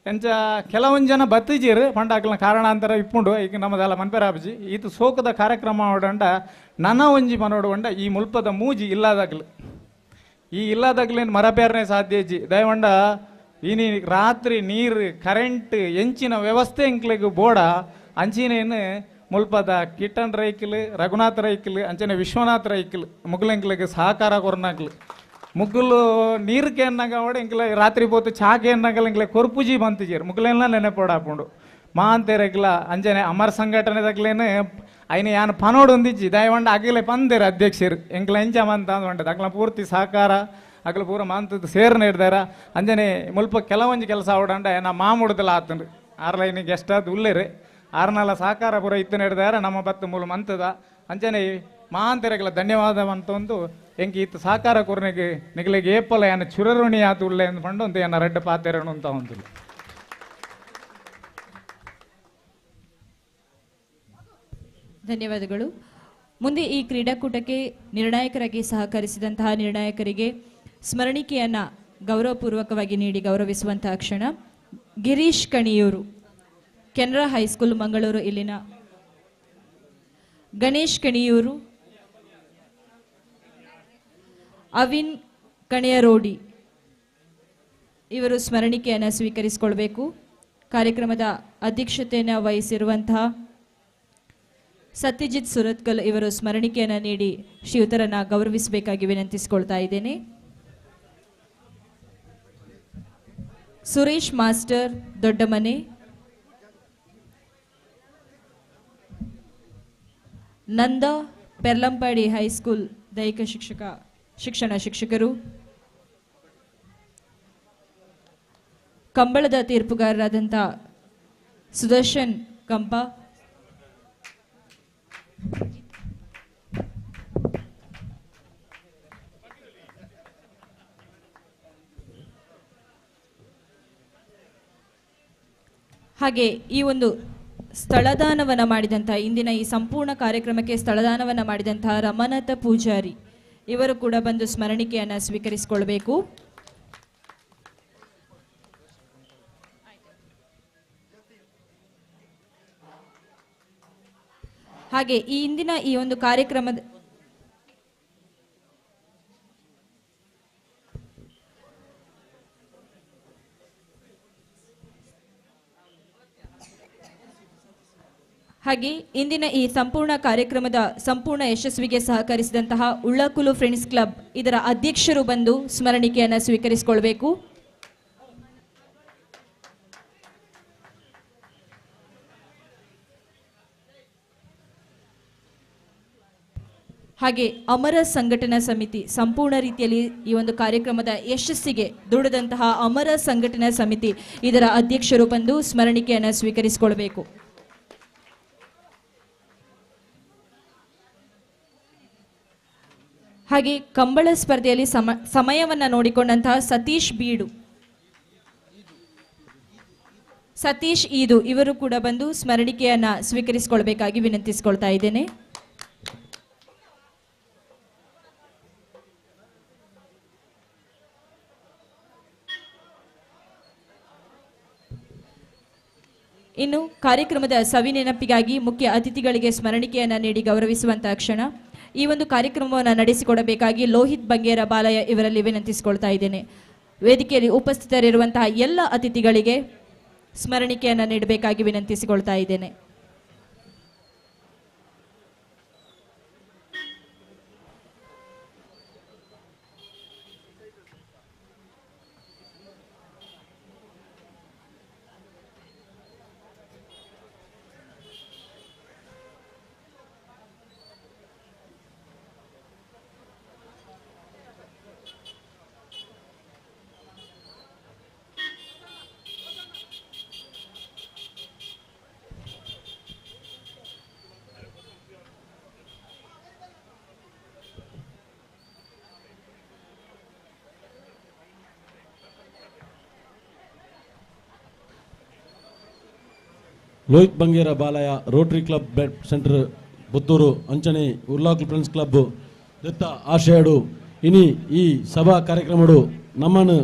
S10: ಎಂಚ ಕೆಲವೊಂದು ಜನ ಬತ್ತಿಜೀರು ಪಂಡಾಕಲ ಕಾರಣಾಂತರ ಇಪ್ಪುಂಡು ಈಗ ನಮ್ಮದೆಲ್ಲ ಮನ್ಪೆರಾಪಜಿ ಈತ ಸೋಕದ ಕಾರ್ಯಕ್ರಮ ಮಾಡಂಡ ನನ್ನ ಒಂಜಿ ಮನೋಡುವಂಡ ಈ ಮುಲ್ಪದ ಮೂಜಿ ಇಲ್ಲದಾಗ್ಲು ಈ ಇಲ್ಲದಾಗ್ಲೇನು ಮರಬೇರನೆ ಸಾಧ್ಯ ಇಜ್ಜಿ ದಯವಂಡ ಇನಿ ರಾತ್ರಿ ನೀರು ಕರೆಂಟ್ ಎಂಚಿನ ವ್ಯವಸ್ಥೆ ಎಂಕ್ಲೆಗ್ ಬೋಡ ಅಂಚಿನೇನು ಮುಲ್ಪದ ಕಿಟ್ಟನ್ ರೈಕಲ್ ರಘುನಾಥ್ ರೈಕಲ್ ಅಂಚನೆ ವಿಶ್ವನಾಥ್ ರೈಕಲ್ ಮುಗ್ಲೆಂಕ್ಲೆಗ್ ಸಹಕಾರ ಕೊರ್ನಾಗ್ಲು ಮುಗ್ಗುಲು ನೀರ್ಗೆ ಎನ್ನಾಗ ಅವಡೆ ಇಂಕ್ಲ ರಾತ್ರಿ ಪೋತು ಚಾಕೆ ಎನ್ನಾಗಲ್ಲ ಇಂಕ್ಲೆ ಕೊರ್ಪುಜಿ ಬಂತಿಜೀರ್ ಮುಗ್ಲೆಲ್ಲ ನೆನೆಪೋಡಾಪುಂಡು ಮಾಂತೆರೆಗ್ಲ ಅಂಜನೆ ಅಮರ ಸಂಘಟನೆದಾಗ್ಲೇನೆ ಐನ ಯಾನ್ ಪನೋಡು ಒಂದಿಜ್ಜಿ ದಯವಂಡ ಅಗಲೆ ಪಂದೇರ ಅಧ್ಯಕ್ಷರು ಎಂಕ್ಲ ಎಂಚ ಮಂತ ಅಂದ್ವಂಡ ಅಗ್ಲ ಪೂರ್ತಿ ಸಹಕಾರ ಅಗ್ಲ ಪೂರ ಮಾಂತದ್ದು ಸೇರ್ನ ಹಿಡ್ದಾರ ಅಂಜನೆ ಮುಲ್ಪ ಕೆಲವೊಂದು ಕೆಲಸ ಅವಡಂಡ ನಾ ಮಾಮೂಡ್ದಲ್ಲ ಆತಂಡ್ರಿ ಆರ್ಲೈನಿಗೆ ಎಷ್ಟಾದ ಉಲ್ಲೇರಿ ಆರ್ನಲ್ಲ ಸಹಕಾರ ಪೂರ ಇತ್ತು ಹಿಡ್ದಾರ ನಮ್ಮ ಬತ್ತು ಮೂಲ ಮಂತದ ಅಂಜನೆ ಮಾಂತೆರೆಗ್ಲ ಧನ್ಯವಾದವಂತ ಒಂದು ಎಂಕಿ ಇತ್ತು ಸಹಕಾರ ಕೊರ್ನೆಗೆ ನಿಗಲಿಗೆ ಏಪಲ ಏನ ಚುರರುಣಿ ಆತು ಉಳ್ಳೆ ಎಂದು ಪಂಡು ಅಂತ ಏನ ರೆಡ್ಡ ಪಾತೆರನು ಅಂತ ಒಂದು
S15: ಧನ್ಯವಾದಗಳು. ಮುಂದೆ ಈ ಕ್ರೀಡಾಕೂಟಕ್ಕೆ ನಿರ್ಣಾಯಕರಾಗಿ ಸಹಕರಿಸಿದಂತಹ ನಿರ್ಣಾಯಕರಿಗೆ ಸ್ಮರಣಿಕೆಯನ್ನು ಗೌರವಪೂರ್ವಕವಾಗಿ ನೀಡಿ ಗೌರವಿಸುವಂತಹ ಕ್ಷಣ. ಗಿರೀಶ್ ಕಣಿಯೂರು, ಕೆನರಾ ಹೈಸ್ಕೂಲ್ ಮಂಗಳೂರು ಇಲ್ಲಿನ ಗಣೇಶ್ ಕಣಿಯೂರು, ಅವಿನ್ ಕಣಿಯರೋಡಿ ಇವರು ಸ್ಮರಣಿಕೆಯನ್ನು ಸ್ವೀಕರಿಸಿಕೊಳ್ಬೇಕು. ಕಾರ್ಯಕ್ರಮದ ಅಧ್ಯಕ್ಷತೆಯನ್ನು ವಹಿಸಿರುವಂತಹ ಸತ್ಯಜಿತ್ ಸುರತ್ಕಲ್ ಇವರು ಸ್ಮರಣಿಕೆಯನ್ನು ನೀಡಿ ಶ್ರೀಯುತರನ್ನು ಗೌರವಿಸಬೇಕಾಗಿ ವಿನಂತಿಸಿಕೊಳ್ತಾ ಇದ್ದೇನೆ. ಸುರೇಶ್ ಮಾಸ್ಟರ್ ದೊಡ್ಡಮನೆ, ನಂದ ಪೆರ್ಲಂಪಾಡಿ ಹೈಸ್ಕೂಲ್ ದೈಹಿಕ ಶಿಕ್ಷಣ ಶಿಕ್ಷಕರು, ಕಂಬಳದ ತೀರ್ಪುಗಾರರಾದಂಥ ಸುದರ್ಶನ್ ಕಂಪ, ಹಾಗೆ ಈ ಒಂದು ಸ್ಥಳದಾನವನ್ನು ಮಾಡಿದಂತಹ ಇಂದಿನ ಈ ಸಂಪೂರ್ಣ ಕಾರ್ಯಕ್ರಮಕ್ಕೆ ಸ್ಥಳದಾನವನ್ನು ಮಾಡಿದಂತಹ ರಮನಾಥ ಪೂಜಾರಿ ಇವರು ಕೂಡ ಬಂದು ಸ್ಮರಣಿಕೆಯನ್ನು ಸ್ವೀಕರಿಸಿಕೊಳ್ಬೇಕು. ಹಾಗೆ ಈ ಇಂದಿನ ಈ ಒಂದು ಕಾರ್ಯಕ್ರಮದ ಹಾಗೆ ಇಂದಿನ ಈ ಸಂಪೂರ್ಣ ಕಾರ್ಯಕ್ರಮದ ಸಂಪೂರ್ಣ ಯಶಸ್ವಿಗೆ ಸಹಕರಿಸಿದಂತಹ ಉಳ್ಳಾಕುಲು ಫ್ರೆಂಡ್ಸ್ ಕ್ಲಬ್ ಇದರ ಅಧ್ಯಕ್ಷರು ಬಂದು ಸ್ಮರಣಿಕೆಯನ್ನು ಸ್ವೀಕರಿಸಿಕೊಳ್ಬೇಕು. ಹಾಗೆ ಅಮರ ಸಂಘಟನಾ ಸಮಿತಿ ಸಂಪೂರ್ಣ ರೀತಿಯಲ್ಲಿ ಈ ಒಂದು ಕಾರ್ಯಕ್ರಮದ ಯಶಸ್ಸಿಗೆ ದುಡಿದಂತಹ ಅಮರ ಸಂಘಟನಾ ಸಮಿತಿ ಇದರ ಅಧ್ಯಕ್ಷರು ಬಂದು ಸ್ಮರಣಿಕೆಯನ್ನು ಸ್ವೀಕರಿಸಿಕೊಳ್ಬೇಕು. ಹಾಗೆ ಕಂಬಳ ಸ್ಪರ್ಧೆಯಲ್ಲಿ ಸಮಯವನ್ನು ನೋಡಿಕೊಂಡಂತಹ ಸತೀಶ್ ಈದು ಇವರು ಕೂಡ ಬಂದು ಸ್ಮರಣಿಕೆಯನ್ನ ಸ್ವೀಕರಿಸಿಕೊಳ್ಬೇಕಾಗಿ ವಿನಂತಿಸಿಕೊಳ್ತಾ ಇದ್ದೇನೆ. ಇನ್ನು ಕಾರ್ಯಕ್ರಮದ ಸವಿನೆನಪಿಗಾಗಿ ಮುಖ್ಯ ಅತಿಥಿಗಳಿಗೆ ಸ್ಮರಣಿಕೆಯನ್ನು ನೀಡಿ ಗೌರವಿಸುವಂತಹ ಕ್ಷಣ. ಈ ಒಂದು ಕಾರ್ಯಕ್ರಮವನ್ನು ನಡೆಸಿಕೊಡಬೇಕಾಗಿ ಲೋಹಿತ್ ಬಂಗೇರ ಬಾಲಯ್ಯ ಇವರಲ್ಲಿ ವಿನಂತಿಸಿಕೊಳ್ತಾ ಇದ್ದೇನೆ. ವೇದಿಕೆಯಲ್ಲಿ ಉಪಸ್ಥಿತರಿರುವಂತಹ ಎಲ್ಲ ಅತಿಥಿಗಳಿಗೆ ಸ್ಮರಣಿಕೆಯನ್ನು ನೀಡಬೇಕಾಗಿ ವಿನಂತಿಸಿಕೊಳ್ತಾ ಇದ್ದೇನೆ.
S21: ಲೋಹಿತ್ ಬಂಗೇರ ಬಾಲಯ rotary club bat centre Puttur ಅಂಚನೆ ಉರ್ಲಾಕ್ಲ್ ಫ್ರೆಂಡ್ಸ್ ಕ್ಲಬ್ ದತ್ತ ಆಶಯಡು ಇನಿ ಈ ಸಭಾ ಕಾರ್ಯಕ್ರಮಡು ನಮ್ಮನ್ನು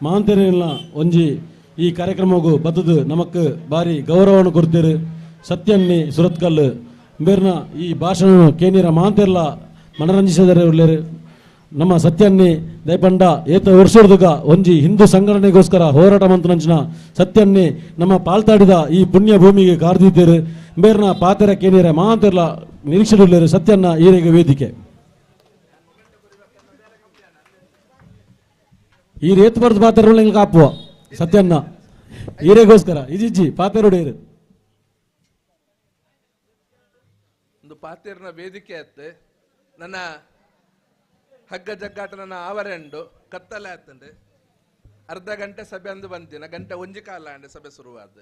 S21: ಮಾಂತೇರಿನ ಒಂಜಿ ಈ ಕಾರ್ಯಕ್ರಮಗೂ ಬತ್ತದು ನಮಕ್ ಬಾರಿ ಗೌರವವನ್ನು ಕೊಡ್ತೀರಿ. ಸತ್ಯನ್ನಿ ಸುರತ್ಕಲ್ ಬೇರ್ನ ಈ ಭಾಷಣ ಕೇಂದ್ರ ಮಾಂತೇರ್ಲ ಮನರಂಜಿಸಿದರೆ ಉಳ್ಳೇರು. ನಮ್ಮ ಸತ್ಯನ್ನಿ ದಯಪಂಡ ಏತ ವರ್ಷದಗ ಒಂಜಿ ಹಿಂದೂ ಸಂಘಟನೆಗೋಸ್ಕರ ಹೋರಾಟ ಮಂತ್ರಂಚಿನ ಸತ್ಯನ್ನಿ ನಮ್ಮ ಪಾಲ್ತಾಡಿದ ಈ ಪುಣ್ಯ ಭೂಮಿಗೆ ಕಾರ್ದಿದ್ದೀರು. ಬೇರ್ನ ಪಾತೆರ ಕೇನಿರ ಮಾಂತೆರ್ಲ ನಿರೀಕ್ಷೆಯುಳ್ಳೇರು. ಸತ್ಯನ್ನ ಈರೆಗೆ ವೇದಿಕೆ ಈ ರೇತು ಬರ್ದು ಪಾತೆರ ಕಾಪುವ ಸತ್ಯನ್ನ ಈರೆಗೋಸ್ಕರ ಇಜಿಜ್ಜಿ ಪಾತೆರುಡೇರು
S11: ಒಂದು ಪಾತೆರ್ನ ವೇದಿಕೆ ಅತ್ತೆ ನನ್ನ ಹಗ್ಗ ಜಗ್ಗಾಟನ ಆವರೆಂಡು ಕತ್ತಲೆ ಆತಂಡೆ ಅರ್ಧ ಗಂಟೆ ಸಭೆ ಅಂದು ಬಂದಿನ ಗಂಟೆ ಒಂಜಿ ಕಾಲ ಅಂಡೆ ಸಭೆ ಶುರುವಾದ.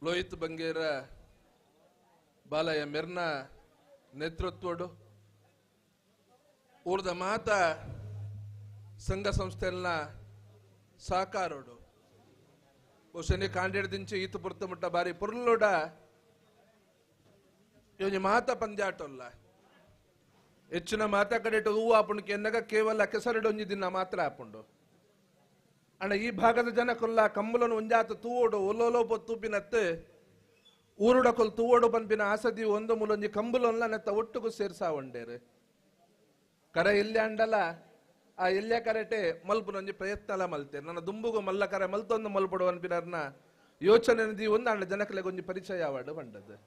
S11: ಲೋಹಿತ್ ಬಂಗೇರ ಬಾಲಯ್ಯ ಮೆರ್ನ ನೇತೃತ್ವಡು ಊರ್ದ ಮಾತ ಸಂಘ ಸಂಸ್ಥೆಲ್ನ ಸಹಕಾರೋಡು ಬಹುಶಃ ಕಾಂಡಿಡ್ದಿಂಚು ಈತು ಪುರ್ತ ಮುಟ್ಟ ಬಾರಿ ಪುರ್ಲುಡ ಇವನಿ ಮಾತ ಪಂದ್ಯಾಟಲ್ಲ ಹೆಚ್ಚಿನ ಮಾತ ಕಡೆಟು ಹೂವು ಆಪುಂಡು ಎನ್ನಗ ಕೇವಲ ಕೆಸರಡು ಒಂಜಿ ದಿನ ಮಾತ್ರ ಆಪುಂಡು ಅಣ್ಣ ಈ ಭಾಗದ ಜನಕ್ಕಲ್ಲ ಕಂಬುಲನು ಒಂಜಾತ ತೂವೋಡು ಒಲ್ಲೋಲೋ ಪೊತ್ತೂಪಿನತ್ತೆ ಊರುಡಕೊಲ್ ತೂವೋಡು ಪನ್ಪಿನ ಆಸದಿ ಒಂದು ಮೂಲೊಂಜಿ ಕಂಬುಲೊಲ್ಲ ನೆತ್ತ ಒಟ್ಟುಗೂ ಸೇರ್ಸಾ ಒಂಡೇರು ಕರೆ ಎಲ್ಲಿ ಅಂಡಲ ಆ ಎಲ್ಲೆ ಕರೆಟೆ ಮಲ್ಪುನೊಂಜಿ ಪ್ರಯತ್ನ ಮಲ್ತೇನೆ ನನ್ನ ದುಂಬುಗು ಮಲ್ಲ ಕರೆ ಮಲ್ತೊಂದು ಮಲ್ಪಡು ಅನ್ಪಿನರ್ನ ಯೋಚನೆ ನದಿ ಒಂದು ಅಂಡ ಜನಕ್ಕಲೆಗೆ ಒಂಜಿ ಪರಿಚಯ ಆವಾಡು ಬಂಡದ್ದು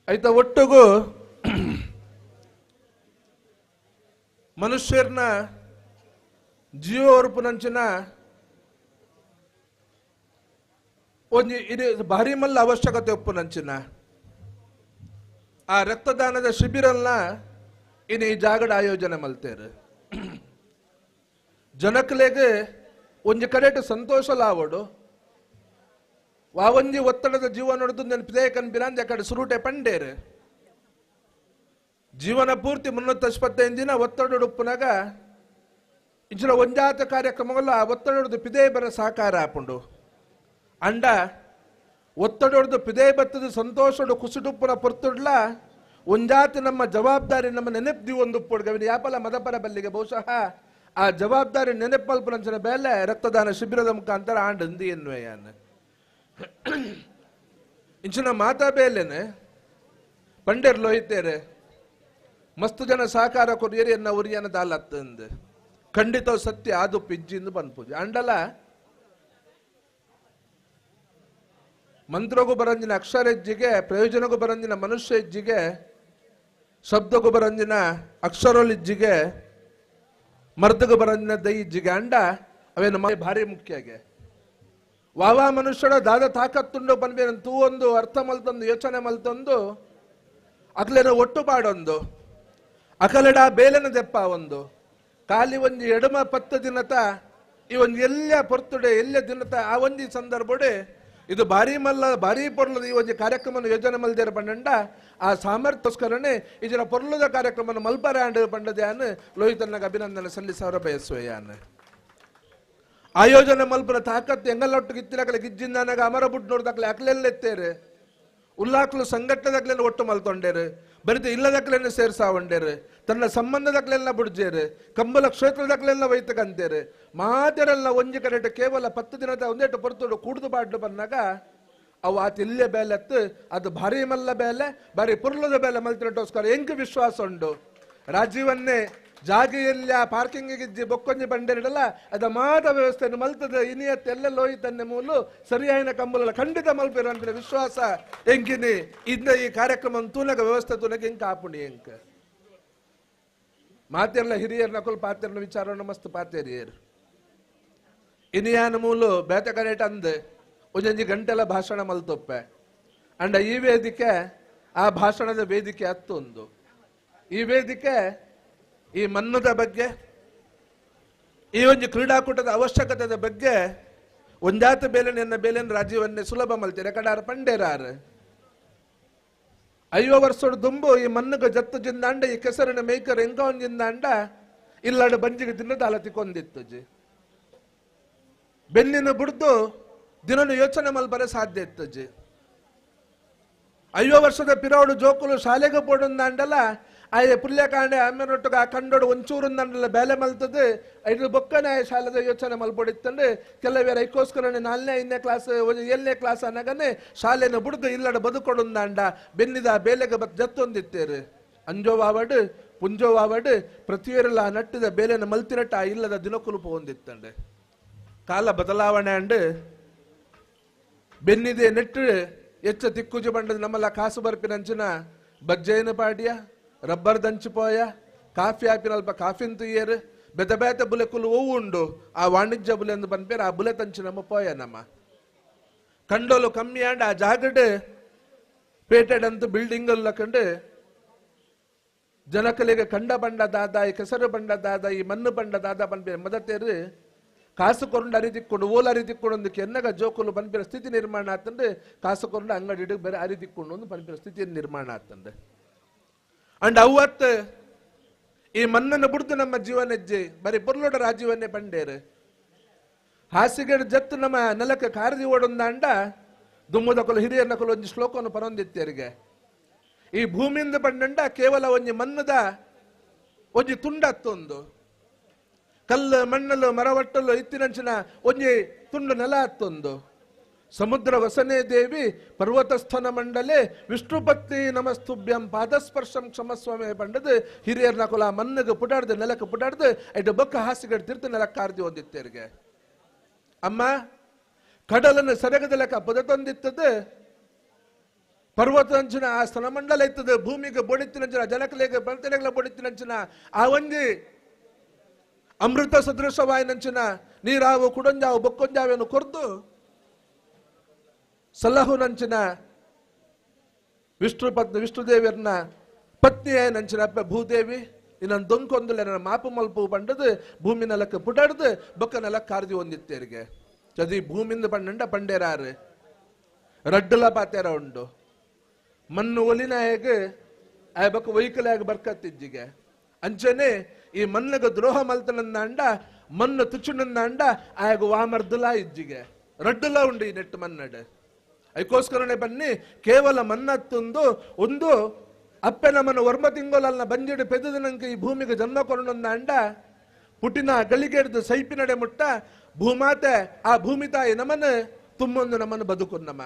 S11: ಐತ ಒಟ್ಟುಗೂ ಮನುಷ್ಯರ್ನ ಜೀವ ಉರುಪುನಂಚಿನ ಒಂಜಿ ಇದು ಭಾರಿ ಮಲ್ಲ ಅವಶ್ಯಕತೆ ಉಪ್ಪುನಂಚಿನ ಆ ರಕ್ತದಾನದ ಶಿಬಿರಲ್ನ ಇನ್ನು ಈ ಜಾಗದ ಆಯೋಜನೆ ಮಲ್ತೇರು ಜನಕ್ಕಲೆಗೆ ಒಂಜಿ ಕಡೆಟ್ ಸಂತೋಷ ಲಾವಡು ವಾವಂಜಿ ಒತ್ತಡದ ಜೀವನ ನೋಡಿದು ನೆನಪಿದೆ ಕನ್ಬಿರಾಂಜ್ ಅಕಡೆ ಸುರುಟೆ ಪಂಡೇರು ಜೀವನ ಪೂರ್ತಿ 385 ದಿನ ಒತ್ತಡ ಉಪ್ಪುನಾಗ ಇಂಚಿನ ಒಂಜಾತ ಕಾರ್ಯಕ್ರಮಗಳು ಆ ಒತ್ತಡ ಹೊಡೆದು ಪಿದೇ ಬರ ಸಹಕಾರ ಹಾಪುಂಡು ಅಂಡ ಒತ್ತಡ ಹೊಡೆದು ಪಿದೇ ಬತ್ತದ ಸಂತೋಷಡು ಕುಸುಡುಪ್ಪುನ ಪೊರ್ತುಡ್ಲ ಒಂಜಾತಿ ನಮ್ಮ ಜವಾಬ್ದಾರಿ ನಮ್ಮ ನೆನಪು ಒಂದು ಉಪ್ಪುಡ್ಗವಿನ ಯಾಪಲ ಮದಪರ ಬಲ್ಲಿಗೆ ಬಹುಶಃ ಆ ಜವಾಬ್ದಾರಿ ನೆನಪಲ್ಪನಂಚಿನ ಬೇಲೆ ರಕ್ತದಾನ ಶಿಬಿರದ ಮುಖಾಂತರ ಆಂಡಂದಿ ಎನ್ನುವೆಯಾನ ಇಂಚಿನ ಮಾತಾ ಬೇಲೆನೆ ಪಂಡೇರ್ ಲೋಹಿತೇರೆ ಮಸ್ತು ಜನ ಸಹಕಾರ ಕೊರಿಯರಿ ಎನ್ನ ಉರಿಯನ ದಾಲತ್ತಂದು ಖಂಡಿತ ಸತ್ಯ ಅದು ಪಿಜ್ಜಿಂದು ಬಂದ್ಪೂಜೆ ಅಂಡಲ ಮಂತ್ರಗೂ ಬರಂಜಿನ ಅಕ್ಷರ ಹೆಜ್ಜಿಗೆ ಪ್ರಯೋಜನಗೂ ಬರಂಜಿನ ಮನುಷ್ಯ ಹೆಜ್ಜಿಗೆ ಶಬ್ದಗೂ ಬರಂಜಿನ ಅಕ್ಷರಲಿಜ್ಜಿಗೆ ಮರ್ದಗೂ ಬರಂಜಿನ ದೈ ಇಜ್ಜಿಗೆ ಅಂಡ ಅವೇನು ಭಾರಿ ಮುಖ್ಯಗೆ ವಾವಾ ಮನುಷ್ಯರ ದಾದ ತಾಕತ್ತುಂಡು ಬಂದ್ಬೇನ ತೂ ಒಂದು ಅರ್ಥ ಮಲ್ತೊಂದು ಯೋಚನೆ ಮಲ್ತೊಂದು ಅಕ್ಲೇನ ಒಟ್ಟು ಪಾಡೊಂದು ಅಕಲಡ ಬೇಲೆನ ದೆಪ್ಪ ಒಂದು ಖಾಲಿ ಒಂಜಿ ಎಡಮ 10 ದಿನತ ಈ ಒಂದು ಎಲ್ಲ ಪೊರ್ತುಡೆ ಎಲ್ಲ ದಿನತ ಆ ಒಂಜಿ ಸಂದರ್ಭಡೆ ಇದು ಭಾರಿ ಪೊರ್ಲದ ಈ ಒಂದು ಕಾರ್ಯಕ್ರಮ ಯೋಜನೆ ಮಲ್ದೇರ ಪಂಡ ಆ ಸಾಮರ್ಥ್ಯಸ್ಕರನೇ ಇದರ ಪೊರ್ಲದ ಕಾರ್ಯಕ್ರಮ ಮಲ್ಪರಾಂಡ್ ಪಂಡದ್ಯಾನ್ ಲೋಹಿತನ್ನಗ ಅಭಿನಂದನೆ ಸಲ್ಲಿಸವರ ಬಯಸುವೆಯಾನ್ ಆಯೋಜನೆ ಮಲ್ಪರ ತಾಕತ್ತು ಎಂಗಲ್ಲೊಟ್ಟು ಗಿತ್ತಿನಕಲೆ ಗಿಜ್ಜಿಂದನಾಗ ಅಮರ ಬುಡ್ ನೋಡ್ದಕ್ಲೆ ಅಕ್ಲೆಲ್ಲೆತ್ತೇರು ಉಲ್ಲಾಕ್ಲು ಸಂಘಟನೆದಕ್ಲೆಲ್ಲ ಒಟ್ಟು ಮಲ್ತೊಂಡೇರು ಬರಿತ ಇಲ್ಲದಕ್ಲೆಲ್ಲ ಸೇರ್ಸಾವಂಡೇರು ತನ್ನ ಸಂಬಂಧದಕ್ಲೆಲ್ಲ ಬುಡ್ಜೇರು ಕಂಬಲ ಕ್ಷೇತ್ರದಕ್ಲೆಲ್ಲ ವೈತಕಂತೇರು ಮಾತೆರೆಲ್ಲ ಒಂಜಿ ಕರೆಟ್ ಕೇವಲ 10 ದಿನದ ಒಂದೇಟು ಪೊರ್ತುಡು ಕೂಡ್ದು ಬಾಡ್ಡು ಬಂದಾಗ ಅವು ಆತ ಇಲ್ಲೇ ಬೇಲೆತ್ತು ಅದು ಭಾರಿ ಮಲ್ಲ ಬೇಲೆ ಭಾರಿ ಪುರ್ಲದ ಬೇಲೆ ಮಲ್ತಿನಟೋಸ್ಕರ ಎಂಕ್ ವಿಶ್ವಾಸ ಉಂಡು ರಾಜ್ಯವನ್ನೇ ಜಾಗೆಯಲ್ಲಿ ಆ ಪಾರ್ಕಿಂಗ್ ಗಿಜ್ಜಿ ಬೊಕ್ಕೊಂಜಿ ಬಂಡೇರಿಡಲ್ಲ ಅದ ಮಾದ ವ್ಯವಸ್ಥೆಯನ್ನು ಮಲ್ತದ ಇನಿಯತ್ ಎಲ್ಲ ಲೋಹಿತನ್ನೇ ಮೂಲು ಸರಿಯಾಯಿನ ಕಂಬಲ ಖಂಡಿತ ಮಲ್ಪಿರಂತ ವಿಶ್ವಾಸ ಎಂಕಿನಿ ಇದ್ನ ಈ ಕಾರ್ಯಕ್ರಮ ತೂನಗ ವ್ಯವಸ್ಥೆ ತೂನಗ ಎಂಕ ಆಪುಣಿ ಎಂಕ ಮಾತೆರ್ಲ ಹಿರಿಯರ್ ನಕುಲ್ ಪಾತೆರ್ನ ವಿಚಾರವನ್ನು ಮಸ್ತ್ ಪಾತೇರಿಯರು ಇನಿಯಾನ ಮೂಲು ಬೇತ ಕರೆಟ್ ಅಂದ್ ಒಂಜಂಜಿ ಗಂಟೆಲ ಭಾಷಣ ಮಲ್ತೊಪ್ಪೆ ಅಂಡ ಈ ವೇದಿಕೆ ಆ ಭಾಷಣದ ವೇದಿಕೆ ಹತ್ತೊಂದು ಈ ವೇದಿಕೆ ಈ ಮನ್ನದ ಬಗ್ಗೆ ಈ ಒಂದು ಕ್ರೀಡಾಕೂಟದ ಅವಶ್ಯಕತೆದ ಬಗ್ಗೆ ಒಂದಾತ ಬೇಲೆನ ರಾಜ್ಯವನ್ನೇ ಸುಲಭ ಮಲ್ತೀರ ಕಡಾರ ಪಂಡೇರಾರ 5 ವರ್ಷದ ದುಂಬು ಈ ಮನ್ನಗ ಜತ್ತು ಜಿಂದಾಂಡ ಈ ಕೆಸರಿನ ಮೇಕರ್ ಎಂಕ ಒಂಜಿಂದಾಂಡ ಇಲ್ಲಾಡು ಬಂಜಿಗೆ ತಿನ್ನದ ಅಲತಿ ಕೊಂದಿತ್ತು ಬೆನ್ನಿನ ಬುಡ್ದು ದಿನನು ಯೋಚನೆ ಮಲ್ಬರ ಸಾಧ್ಯ ಇತ್ತು 5 ವರ್ಷದ ಪಿರೋಡು ಜೋಕುಲು ಶಾಲೆಗೆ ಪೋಡೊಂದಾಂಡಲ ಆಯೆ ಪುಲ್ಯ ಕಾಂಡೆ ಅಮ್ಮೆನೊಟ್ಟಿಗೆ ಆ ಕಂಡೋಡು ಒಂಚೂರುಂದಂಡಲ ಬೇಲೆ ಮಲ್ತದೆ ಐದು ಬೊಕ್ಕನೆ ಶಾಲೆದ ಯೋಚನೆ ಮಲ್ಪೊಡಿತ್ತಂದ್ರೆ ಕೆಲವೇರ ಐಕೋಸ್ಕರ 4ನೇ 5ನೇ ಕ್ಲಾಸ್ 7ನೇ ಕ್ಲಾಸ್ ಅನ್ನಗನೆ ಶಾಲೆನ ಬುಡ್ದು ಇಲ್ಲಡ ಬದುಕೊಡುಂದಾಂಡ ಬೆನ್ನಿದ ಬೇಲೆಗೆ ಜತ್ತೊಂದಿತ್ತೇರು ಅಂಜೋವಾವಡು ಪುಂಜೋವಾವಡು ಪ್ರತಿಯೊರೆಲ್ಲ ನಟ್ಟಿದ ಬೇಲೆನ ಮಲ್ತಿನಟ್ಟ ಇಲ್ಲದ ದಿನಕುಲುಪ ಹೊಂದಿತ್ತಂಡೆ ಕಾಲ ಬದಲಾವಣೆ ಅಂಡ್ ಬೆನ್ನಿದೆ ನೆಟ್ಟು ಹೆಚ್ಚ ತಿಕ್ಕುಜಿ ಬಂಡದ ನಮ್ಮಲ್ಲ ಕಾಸು ಬರ್ಪಿನಂಚಿನ ಬಜ್ಜೆನ ಪಾಡ್ಯ ರಬ್ಬರ್ ದಂಚಿಪೋಯ ಕಾಫಿ ಆಪಿನ ಅಲ್ಪ ಕಾಫಿನ್ ತುಯ್ಯರು ಬೆದ ಬೇತ ಬುಲೆಕುಲು ಹೂವು ಉಂಡು ಆ ವಾಣಿಜ್ಯ ಬುಲೆ ಎಂದು ಬಂದ್ಪೇರು ಆ ಬುಲೆ ತಂಚಿ ನಮ್ಮ ಪೋಯ ನಮ್ಮ ಕಂಡೋಲು ಕಮ್ಮಿ ಆಂಡ್ ಆ ಜಾಗಡ್ ಪೇಟೆಡ್ ಅಂತ ಬಿಲ್ಡಿಂಗ್ ಕಂಡು ಜನಕಲಿಗೆ ಕಂಡ ಬಂಡ ದಾದ ಈ ಕೆಸರು ಬಂಡ ದಾದ ಈ ಮಣ್ಣು ಬಂಡ ದಾದ ಬಂದ್ಪೇರು ಮದತೇರು ಕಾಸು ಕೊಂಡು ಅರಿದಿಕ್ಕೊಂಡು ಓಲ್ ಅರಿದಿಕ್ಕೊಂಡು ಒಂದು ಕೆನ್ನಗ ಜೋಕುಲು ಬಂದ್ಪೇರ ಸ್ಥಿತಿ ನಿರ್ಮಾಣ ಆತಂದ್ರೆ ಕಾಸು ಕೊಂಡು ಅಂಗಡಿ ಬೇರೆ ಅರಿದಿಕ್ಕೊಂಡು ಒಂದು ಬಂದ್ಪೇರ ಸ್ಥಿತಿ ನಿರ್ಮಾಣ ಆತಂದ್ರೆ ಅಂಡ್ ಅವತ್ತು ಈ ಮಣ್ಣನ್ನು ಬಿಡ್ದು ನಮ್ಮ ಜೀವನ ಹೆಜ್ಜೆ ಬರೀ ಪುರ್ಲೋಡ ರಾಜ್ಯವನ್ನೇ ಬಂಡೇರು ಹಾಸಿಗೆಡ್ ಜತ್ತು ನಮ್ಮ ನೆಲಕ್ಕೆ ಕಾರದಿ ಓಡೊಂದಾಂಡ ದುಮ್ಮದಕಲು ಹಿರಿಯರ್ ನಕಲು ಒಂದು ಶ್ಲೋಕವನ್ನು ಪರೊಂದಿತ್ತೇರಿಗೆ ಈ ಭೂಮಿಯಿಂದ ಬಂದಂಡ ಕೇವಲ ಒಂಜಿ ಮಣ್ಣದ ಒಂಜಿ ತುಂಡತ್ತೊಂದು ಕಲ್ಲು ಮಣ್ಣಲು ಮರವಟ್ಟಲು ಇತ್ತಿನಂಚಿನ ಒಂಜಿ ತುಂಡು ನೆಲ ಹತ್ತೊಂದು ಸಮುದ್ರ ವಸನೆ ದೇವಿ ಪರ್ವತಸ್ಥನ ಮಂಡಲೆ ವಿಷ್ಣುಪತ್ನಿ ನಮಸ್ತುಭ್ಯಂ ಪಾದಸ್ಪರ್ಶಂ ಕ್ಷಮಸ್ವಾಮಿ ಪಂಡದು ಹಿರಿಯರ್ ನಕುಲ ಮಣ್ಣಗೆ ಪುಟಾಡ್ದು ನೆಲಕ್ಕೆ ಪುಟಾಡ್ದು ಐದು ಬೊಕ್ಕ ಹಾಸಿಗಡ್ ತಿರ್ತು ನೆಲಕ್ಕೆ ಕಾರ್ದಿ ಹೊಂದಿತ್ತೇರಿಗೆ ಅಮ್ಮ ಕಡಲನ್ನು ಸೆರಗದ ಲೆಕ್ಕ ಪದತೊಂದಿತ್ತದು ಪರ್ವತಂಚಿನ ಆ ಸ್ತನಮಂಡಲ ಇತ್ತದು ಭೂಮಿಗೆ ಬೊಡಿತ್ತಿನಂಚಿನ ಜನಕಲೆಗೆ ಬರ್ತನೆಗಳ ಬೊಡಿತ್ತಿನಂಚಿನ ಆ ಒಂಜಿ ಅಮೃತ ಸದೃಶವಾಯಿನಂಚಿನ ನೀರಾವು ಕುಡಂಜಾವು ಬೊಕ್ಕೊಂಜಾವೇನು ಕೊರ್ದು ಸಲಹುನಂಚಿನ ವಿಷ್ಣುದೇವಿಯರ್ನ ಪತ್ನಿಯ ನಂಚಿನ ಅಪ್ಪ ಭೂದೇವಿ ಇನ್ನೊಂದು ದೊಂಕೊಂದುಲೆ ನನ್ನ ಮಾಪು ಮಲ್ಪು ಬಂಡದು ಭೂಮಿ ನೆಲಕ್ಕೆ ಪುಟಾಡ್ದು ಬೊಕ್ಕ ನೆಲಕ್ಕೆ ಕಾರ್ದಿ ಹೊಂದಿತ್ತೇರಿಗೆ ಚದಿ ಭೂಮಿಂದ ಪಂಡ ಪಂಡೇರಾರು ರಡ್ಡಲ ಪಾತೇರ ಉಂಡು ಮಣ್ಣು ಒಲಿನಾಯಗೆ ಆ ಬೊಕ್ಕ ವೈಕಲಾಗ ಬರ್ಕತ್ತಿಜ್ಜಿಗೆ ಅಂಚನೆ ಈ ಮಣ್ಣಗ ದ್ರೋಹ ಮಲ್ತನಂದ ಮಣ್ಣು ತುಚ್ಚುನಂದ ಆಗ ವಾಮರ್ದುಲ ಇಜ್ಜಿಗೆ ರಡ್ಡುಲ ಉಂಡು ಈ ನೆಟ್ಟು ಮನ್ನಡ್ ಅದಕ್ಕೋಸ್ಕರನೇ ಬನ್ನಿ ಕೇವಲ ಮನ್ನತ್ತೊಂದು ಒಂದು ಅಪ್ಪೆ ನಮ್ಮನ್ನು ವರ್ಮ ತಿಂಗೋಲನ್ನ ಬಂಜಿಡು ಪೆದದಿನಂಕ ಈ ಭೂಮಿಗೆ ಜನ್ಮ ಕೊರೊಂದ ಪುಟಿನ ಗಳಿಗೆಡ್ದು ಸೈಪಿನಡೆ ಮುಟ್ಟ ಭೂಮಾತೆ ಆ ಭೂಮಿ ತಾಯಿ ನಮ್ಮನ್ನು ತುಂಬೊಂದು ನಮ್ಮನ್ನು ಬದುಕೊಂಡಮ್ಮ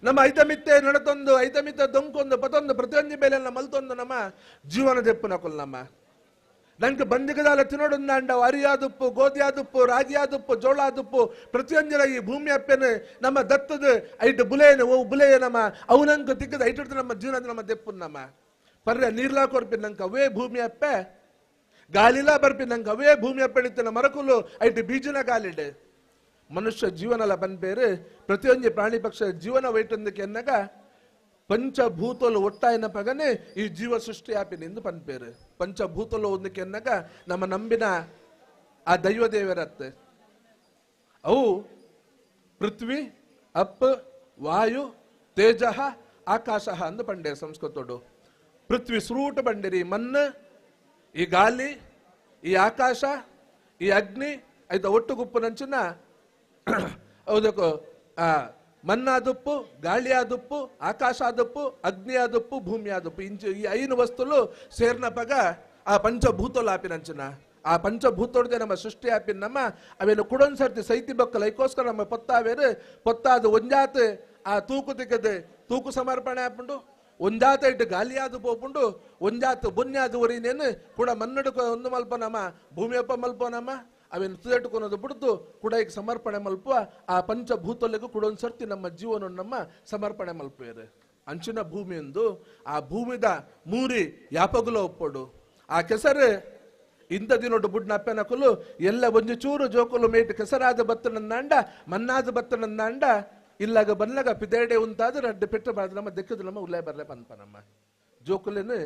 S11: ನಮ್ಮ ಐತಮಿತ್ತೆ ನಡತೊಂದು ಐತಮಿತ್ತ ದೊಂಕೊಂದು ಪತೊಂದು ಪ್ರತಿಯೊಂದು ಬೇಲೆ ಮಲ್ತೊಂದು ನಮ್ಮ ಜೀವನ ದೆಪ್ಪುನ ಕೊಲ್ಲಮ್ಮ ನಂಗೆ ಬಂದಿಗದಾಲ ತಿನ್ನೋಡೊಂದಾಂಡ ಅರಿಯಾದುಪ್ಪು ಗೋಧಿಯಾದುಪ್ಪು ರಾಗಿಯಾದುಪ್ಪು ಜೋಳಾದುಪ್ಪು ಪ್ರತಿಯೊಂದಿನ ಈ ಭೂಮಿ ಅಪ್ಪೆನು ನಮ್ಮ ದತ್ತದ ಐಟು ಬುಲೆಯನು ಓ ಬುಲೆಯ ನಮ್ಮ ಅವನಂಕ ತಿಕ್ಕದ ಐಟು ನಮ್ಮ ಜೀವನದ ನಮ್ಮ ದೆಪ್ಪು ನಮ್ಮ ಪರ್ರೆ ನೀರ್ಲಾ ಕೊರ್ಪಿ ನಂಗೆ ಅವೇ ಭೂಮಿ ಅಪ್ಪೆ ಗಾಲಿಲಾ ಬರ್ಪಿ ನಂಗೆ ಅವೇ ಭೂಮಿ ಅಪ್ಪೆಡಿತ್ತಿನ ಮರಕುಲು ಐಟು ಬೀಜನ ಗಾಲಿಡೆ ಮನುಷ್ಯ ಜೀವನಲ ಬಂದ್ಬೇರು ಪ್ರತಿಯೊಂದು ಪ್ರಾಣಿ ಪಕ್ಷ ಜೀವನ ವೈಟೊಂದಕ್ಕೆ ಎನ್ನಗ ಪಂಚಭೂತಲು ಒಟ್ಟಾಯಿನ ಪಗನೆ ಈ ಜೀವ ಸೃಷ್ಟಿ ಆಪಿನಿಂದ ಪನ್ಪೇರು ಪಂಚಭೂತಲು ಒಂದಕ್ಕೆ ಎನ್ನಗ ನಮ್ಮ ನಂಬಿನ ಆ ದೈವ ದೇವರತ್ತೆ ಅವು ಪೃಥ್ವಿ ಅಪ್ ವಾಯು ತೇಜ ಆಕಾಶ ಅಂದು ಪಂಡೆ ಸಂಸ್ಕೃತೋಡು. ಪೃಥ್ವಿ ಸೃೂಟ ಬಂಡಿರಿ ಮಣ್ಣು, ಈ ಗಾಳಿ, ಈ ಆಕಾಶ, ಈ ಅಗ್ನಿ ಐತ ಒಟ್ಟುಗುಪ್ಪು ನಂಚಿನ ಹೌದಕ್ಕೂ ಮಣ್ಣು ಆದುಪ್ಪು, ಗಾಳಿ ಆದುಪ್ಪು, ಆಕಾಶ ಆದುಪ್ಪು, ಅಗ್ನಿ ಆದುಪ್ಪು, ಭೂಮಿ ಆದುಪ್ಪು ಇಂಚು ಈ 5 ವಸ್ತುಲು ಸೇರ್ನ ಪಗ ಆ ಪಂಚಭೂತೋಲು ಆಪಿನಂಚಿನ. ಆ ಪಂಚಭೂತೋಡ್ದೆ ನಮ್ಮ ಸೃಷ್ಟಿ ಆಪಿನ ನಮ್ಮ ಅವೇನು ಕುಡೊಂದು ಸರ್ತಿ ಸೈತಿ ಬಕ್ಕಲ ಐಕೋಸ್ಕರ ನಮ್ಮ ಪೊತ್ತಾವೇರು ಪೊತ್ತಾದ ಒಂಜಾತ್ ಆ ತೂಕು ತೆಗೆದು ತೂಕು ಸಮರ್ಪಣೆ ಆಪುಂಡು, ಒಂಜಾತ ಇಟ್ಟು ಗಾಲಿಯಾದು ಪೋಪುಂಡು, ಒಂಜಾತ್ ಬೊನ್ಯಾದು ಒರಿನೇನು ಕೂಡ ಮನ್ನಡುಕ ಒಂದು ಮಲ್ಪ ನಮ್ಮ ಭೂಮಿಯಪ್ಪ ಮಲ್ಪ ನಮ್ಮ ಅವೇನು ತುದೆಟ್ಟುಕೊನೋದು ಬಿಡ್ದು ಕೂಡ ಈಗ ಸಮರ್ಪಣೆ ಮಲ್ಪುವ ಆ ಪಂಚಭೂತಲಿಗೂ ಕೂಡ ಒಂದು ಸರ್ತಿ ನಮ್ಮ ಜೀವನ ನಮ್ಮ ಸಮರ್ಪಣೆ ಮಲ್ಪುವೇರು. ಅಂಚಿನ ಭೂಮಿ ಎಂದು ಆ ಭೂಮಿದ ಮೂರಿ ಯಾಪಗುಲ ಒಪ್ಪೋಡು ಆ ಕೆಸರು ಇಂಥ ದಿನೊಟ್ಟು ಬುಡ್ನ ಅಪ್ಪೆನಕುಲು ಎಲ್ಲ ಒಂಜಿ ಚೂರು ಜೋಕುಲು ಮೇಟ್ ಕೆಸರಾದ ಬತ್ತನಂದಾಂಡ ಮನ್ನಾದ ಬತ್ತನಂದಾಂಡ ಇಲ್ಲಾಗ ಬನ್ನಗ ಪಿದೇಡೆ ಉಂತಾದ ರಡ್ಡು ಪೆಟ್ಟು ಬಾದ ನಮ್ಮ ದೆಕ್ಕದು ನಮ್ಮ ಉಲ್ಲೇ ಬರ್ರೆ ಪನ್ಪ ನಮ್ಮ ಜೋಕುಲೇನು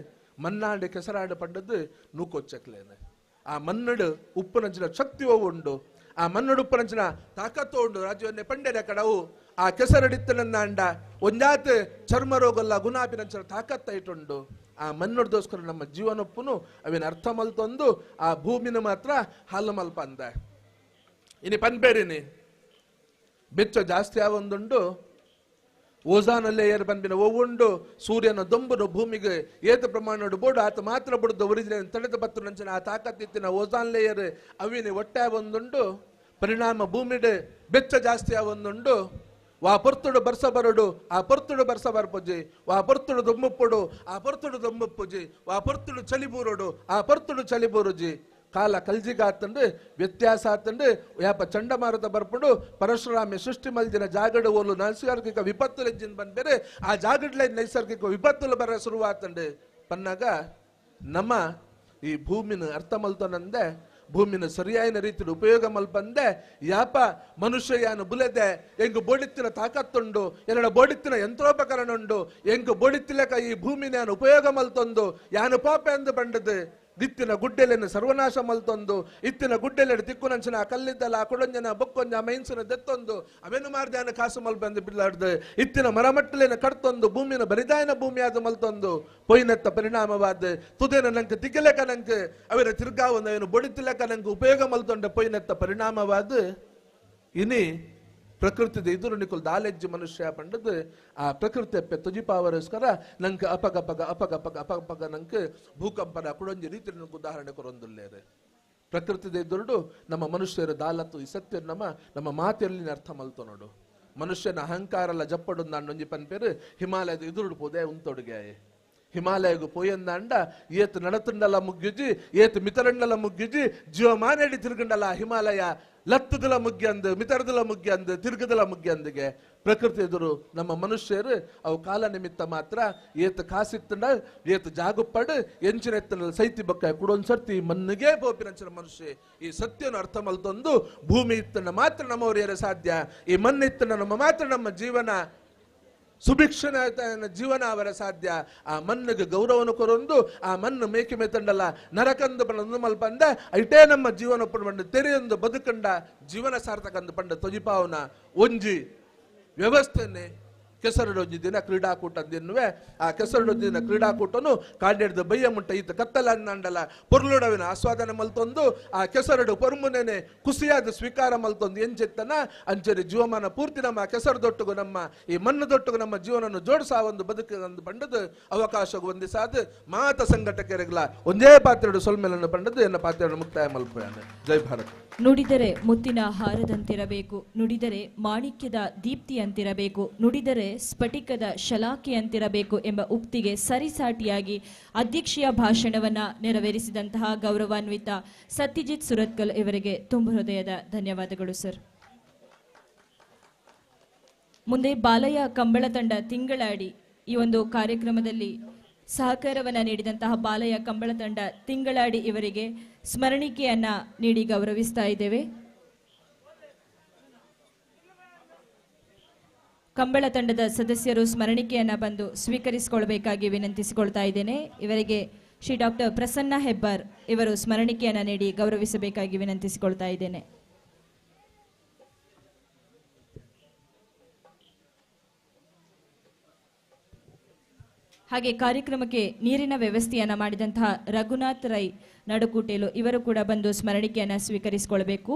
S11: ಮನ್ನಾಂಡೆ ಕೆಸರಾಡು ಪಡ್ಡದು ನೂಕೊಚ್ಚಕ್ಲೇನು ಆ ಮನ್ನಡು ಉಪ್ಪುನಂಚಿನ ಶಕ್ತಿ ಉಂಡು, ಆ ಮನ್ನಡು ಉಪ್ಪುನಂಚಿನ ತಾಕತ್ತು ಉಂಡು. ರಾಜ್ಯವನ್ನೇ ಪಂಡೆರ ಕಡವು ಆ ಕೆಸರಡಿತ್ತನಂದಾಂಡ ಒಂಜಾತ್ ಚರ್ಮ ರೋಗಲ್ಲ ಗುಣಾಪಿನಂಚಿನ ತಾಕತ್ತ ಇಟ್ಟುಂಡು. ಆ ಮನ್ನಡ್ದೋಸ್ಕರ ನಮ್ಮ ಜೀವನಪ್ಪುನು ಅವೇನು ಅರ್ಥ ಮಲ್ತೊಂದು ಆ ಭೂಮಿನ ಮಾತ್ರ ಹಾಲು ಮಲ್ಪ ಅಂದ. ಇನಿ ಪನ್ಪೇರಿನಿ ಬೆಚ್ಚ ಜಾಸ್ತಿ ಆವೊಂದುಂಡು, ಓಜಾನ್ ಲೇಯರ್ ಬಂದಿನ ಒವ್ವುಂಡು, ಸೂರ್ಯನ ದೊಂಬುನು ಭೂಮಿಗೆ ಏತ ಪ್ರಮಾಣ ಬೋಡು ಆತ ಮಾತ್ರ ಬಿಡುದು ಒರಿಜಿನ ತಡೆದ ಬತ್ತು ನಂಚಿನ ಆ ತಾಕತ್ತಿತ್ತಿನ ಓಜಾನ್ ಲೇಯರ್ ಅವಿನಿ ಒಟ್ಟೆ ಒಂದುಂಡು. ಪರಿಣಾಮ ಭೂಮಿಡೆ ಬೆಚ್ಚ ಜಾಸ್ತಿ ಆವೊಂದುಂಡು. ವಾ ಪೊರ್ತುಡು ಬರ್ಸ ಬರಡು ಆ ಪೊರ್ತುಡು ಬರ್ಸ ಬರ್ಪುಜಿ, ವಾ ಪೊರ್ತುಡು ದೊಮ್ಮುಪ್ಪುಡು ಆ ಪೊರ್ತುಡು ದೊಮ್ಮುಪ್ಪುಜಿ, ವಾ ಪೊರ್ತುಡು ಚಲಿಬೂರೋಡು ಆ ಪೊರ್ತುಡು ಚಲಿಬೂರುಜಿ. ಕಾಲ ಕಲ್ಜಿಗ ಆತಂಡು ವ್ಯತ್ಯಾಸ ಆತಂಡು ಯಾಪ ಚಂಡಮಾರುತ ಬರ್ಪುಡು ಪರಶುರಾಮಿ ಸೃಷ್ಟಿ ಮಲ್ದಿನ ಜಾಗಡು ಓಲು ನೈಸರ್ಗಿಕ ವಿಪತ್ತುಲೆಜ್ಜಿನ ಬಂದ್ಬೇರೆ ಆ ಜಾಗಡ್ಲೆ ನೈಸರ್ಗಿಕ ವಿಪತ್ತುಲು ಬರ ಶುರುವಾತಂಡು ಪನ್ನಾಗ ನಮ್ಮ ಈ ಭೂಮಿನ ಅರ್ಥ ಮಲ್ತನಂದೆ ಭೂಮಿನ ಸರಿಯಾದ ರೀತಿಯಲ್ಲಿ ಉಪಯೋಗ ಮಲ್ಪಂದೆ ಯಾಪ ಮನುಷ್ಯ ಯಾನು ಬುಲೆದೆ ಎಂಗು ಬೋಡಿತ್ತಿನ ತಾಕತ್ತುಂಡು, ಎರಡ ಬೋಡಿತ್ತಿನ ಯಂತ್ರೋಪಕರಣ ಉಂಡು, ಎಂಗು ಬೋಡಿತ್ತಿಲಕ ಈ ಭೂಮಿನ ಯಾನು ಉಪಯೋಗ ಮಲ್ತೊಂದು ಯಾನು ಪಾಪ ಎಂದು ಬಂಡದು ದಿತ್ತಿನ ಗುಡ್ಡೆಲೆನ್ನು ಸರ್ವನಾಶ ಮಲ್ತೊಂದು ಇತ್ತಿನ ಗುಡ್ಡೆಲೆ ತಿಕ್ಕುನಂಚಿನ ಕಲ್ಲಿದ್ದಲ್ಲ ಆ ಕುಡಂಜನ ಬೊಕ್ಕೊಂಜ ಮೈನ್ಸಿನ ದೆತ್ತೊಂದು ಅವೆನು ಮಾರ್ದಾನ ಕಾಸು ಮಲ್ಪಂದು ಬಿಡ್ಲಾಡ್ದು ಇತ್ತಿನ ಮರಮಟ್ಟಲಿನ ಕಡ್ತೊಂದು ಭೂಮಿನ ಬರಿದಾಯನ ಭೂಮಿ ಆದ ಮಲ್ತೊಂದು ಪೊಯ್ನತ್ತ ಪರಿಣಾಮವಾದ ತುದೇನ ನಂಗೆ ತಿಕ್ಕಲೆಕ ನಂಗೆ ಅವರ ತಿರ್ಗಾವೊಂದು ಅವನು ಬೊಡಿತಿಲೆಕ ನಂಗೆ ಉಪಯೋಗ ಮಲ್ತೊಂಡ ಪೊಯ್ನತ್ತ ಪರಿಣಾಮವಾದ ಇನಿ ಪ್ರಕೃತಿದ ಎದುರು ನಿಕುಲ್ ದಾಲೆಜ್ಜಿ ಮನುಷ್ಯ ಪಂಡದು ಆ ಪ್ರಕೃತಿ ಅಪ್ಪೆ ತುಜಿಪಾವರಸ್ಕರ ನಂಗೆ ಅಪಗ ನಂಗೆ ಭೂಕಂಪನ ಕುಡೊಂಜಿ ರೀತಿ ನಂಗೆ ಉದಾಹರಣೆ ಕೊರೊಂದುಲ್ಲೇರೆ. ಪ್ರಕೃತಿದ ಎದುರುಡು ನಮ್ಮ ಮನುಷ್ಯರ ದಾಲತ್ತು ಈ ಸತ್ಯ ನಮ್ಮ ಮಾತೆಯಲ್ಲಿ ಅರ್ಥ ಮಲ್ತು ನೋಡು. ಮನುಷ್ಯನ ಅಹಂಕಾರಲ್ಲ ಜಪ್ಪಡು ನಾನೊಂಜಿ ಪನ್ಪೇರು ಹಿಮಾಲಯದ ಎದುರುಡು ಪೋದೆ ಉಂತೊಡುಗೆ ಹಿಮಾಲಯಗೂ ಪೋಯಂದಾಂಡ ಏತ್ ನಡತಂಡಲ ಮುಗ್ಗಿಜಿ ಏತ್ ಮಿತರಂಡಲ ಮುಗ್ಗಿಜಿ ಜೀವಮಾನೇಡಿ ತಿರುಗಂಡಲ ಹಿಮಾಲಯ ಲತ್ತದಲ ಮುಗ್ಗ್ಯಂದು ಮಿತರದಲ ಮುಗ್ಗ್ಯಂದು ತಿರುಗದಲ ಮುಗ್ಗ್ಯಂದಿಗೆ ಪ್ರಕೃತಿ ಎದುರು ನಮ್ಮ ಮನುಷ್ಯರು ಅವು ಕಾಲ ನಿಮಿತ್ತ ಮಾತ್ರ ಏತ್ ಕಾಸಿತ್ತಂಡ ಏತ್ ಜಾಗುಪ್ಪಡು ಎಂಚಿನ ಎತ್ತನ ಸೈತಿ ಬಕ್ಕ ಕುಡೊಂದು ಸರ್ತಿ ಮಣ್ಣಿಗೆ ಪೋಪಿನಂಚಿನ ಮನುಷ್ಯ ಈ ಸತ್ಯನ ಅರ್ಥ ಮಲ್ತೊಂದು ಭೂಮಿ ಇತ್ತನ ಮಾತ್ರ ನಮ್ಮವರಿಯರ ಸಾಧ್ಯ, ಈ ಮಣ್ಣು ಇತ್ತನ ನಮ್ಮ ಮಾತ್ರ ನಮ್ಮ ಜೀವನ ಸುಭಿಕ್ಷಣ ಜೀವನ ಅವರ ಸಾಧ್ಯ. ಆ ಮಣ್ಣಿಗೆ ಗೌರವನು ಕೊರೊಂದು ಆ ಮಣ್ಣು ಮೇಕೆ ಮೇತಂಡಲ್ಲ ನರಕಂದು ಬಂದು ಮಲ್ಪಂದ ಐಟೇ ನಮ್ಮ ಜೀವನ ಪಂಡು ತೆರೆಯೊಂದು ಬದುಕಂಡ ಜೀವನ ಸಾರ್ಥಕಂದು ಪಂಡ ತೊಜಿಪಾವನ ಒಂಜಿ ವ್ಯವಸ್ಥೆನೆ ಕೆಸರಡೊಂಜಿ ದಿನ ಕ್ರೀಡಾಕೂಟ ಅಂದಿನ್ನುವೆ. ಆ ಕೆಸರಡೊಂಜಿ ದಿನ ಕ್ರೀಡಾಕೂಟನು ಕಾಂಡೆಡ್ದು ಬಯ್ಯ ಮುಟ್ಟ ಈತ ಕತ್ತಲನ್ನಂಡಲ ಪೊರ್ಲುಡವಿನ ಆಸ್ವಾದನೆ ಮಲ್ತೊಂದು ಆ ಕೆಸರಡು ಪೊರ್ಮುನೆನೆ ಕುಸಿಯಾದ ಸ್ವೀಕಾರ ಮಲ್ತೊಂದು ಎಂಚೆತ್ತನ ಅಂಚರಿ ಜೀವಮಾನ ಪೂರ್ತಿ ನಮ್ಮ ಕೆಸರದೊಟ್ಟಿಗೂ ನಮ್ಮ ಈ ಮಣ್ಣದೊಟ್ಟಿಗೂ ನಮ್ಮ ಜೀವನವನ್ನು ಜೋಡಿಸ ಒಂದು ಬದುಕಂದು ಪಂಡದು ಅವಕಾಶ ಹೊಂದಿಸಾದ ಮಾತ ಸಂಘಟಕರಿಗಲ ಒಂದೇ ಪಾತ್ರೆಡು ಸೊಲ್ಮೆಲನ್ನು ಪಂಡದು ಎನ್ನ ಪಾತ್ರೆಯನ್ನು ಮುಕ್ತಾಯ ಮಲ್ಪಯಾನೆ. ಜೈ ಭಾರತ್.
S15: ನುಡಿದರೆ ಮುತ್ತಿನ ಹಾರದಂತಿರಬೇಕು, ನುಡಿದರೆ ಮಾಣಿಕ್ಯದ ದೀಪ್ತಿಯಂತಿರಬೇಕು, ನುಡಿದರೆ ಸ್ಫಟಿಕದ ಶಲಾಖೆಯಂತಿರಬೇಕು ಎಂಬ ಉಕ್ತಿಗೆ ಸರಿಸಾಟಿಯಾಗಿ ಅಧ್ಯಕ್ಷೀಯ ಭಾಷಣವನ್ನ ನೆರವೇರಿಸಿದಂತಹ ಗೌರವಾನ್ವಿತ ಸತ್ಯಜಿತ್ ಸುರತ್ಕಲ್ ಇವರಿಗೆ ತುಂಬ ಹೃದಯದ ಧನ್ಯವಾದಗಳು ಸರ್. ಮುಂದೆ ಬಾಲಯ್ಯ ಕಂಬಳ ತಂಡ ತಿಂಗಳಾಡಿ ಈ ಒಂದು ಕಾರ್ಯಕ್ರಮದಲ್ಲಿ ಸಹಕಾರವನ್ನು ನೀಡಿದಂತಹ ಬಾಲಯ್ಯ ಕಂಬಳ ತಂಡ ತಿಂಗಳಾಡಿ ಇವರಿಗೆ ಸ್ಮರಣಿಕೆಯನ್ನ ನೀಡಿ ಗೌರವಿಸ್ತಾ ಇದ್ದೇವೆ. ಕಂಬಳ ತಂಡದ ಸದಸ್ಯರು ಸ್ಮರಣಿಕೆಯನ್ನ ಬಂದು ಸ್ವೀಕರಿಸಿಕೊಳ್ಳಬೇಕಾಗಿ ವಿನಂತಿಸಿಕೊಳ್ತಾ ಇದ್ದೇನೆ. ಇವರಿಗೆ ಶ್ರೀ ಡಾಕ್ಟರ್ ಪ್ರಸನ್ನ ಹೆಬ್ಬಾರ್ ಇವರು ಸ್ಮರಣಿಕೆಯನ್ನ ನೀಡಿ ಗೌರವಿಸಬೇಕಾಗಿ ವಿನಂತಿಸಿಕೊಳ್ತಾ ಇದ್ದೇನೆ. ಹಾಗೆ ಕಾರ್ಯಕ್ರಮಕ್ಕೆ ನೀರಿನ ವ್ಯವಸ್ಥೆಯನ್ನು ಮಾಡಿದಂತಹ ರಘುನಾಥ್ ರೈ ನಡುಕೂಟೇಲು ಇವರು ಕೂಡ ಬಂದು ಸ್ಮರಣಿಕೆಯನ್ನು ಸ್ವೀಕರಿಸಿಕೊಳ್ಳಬೇಕು.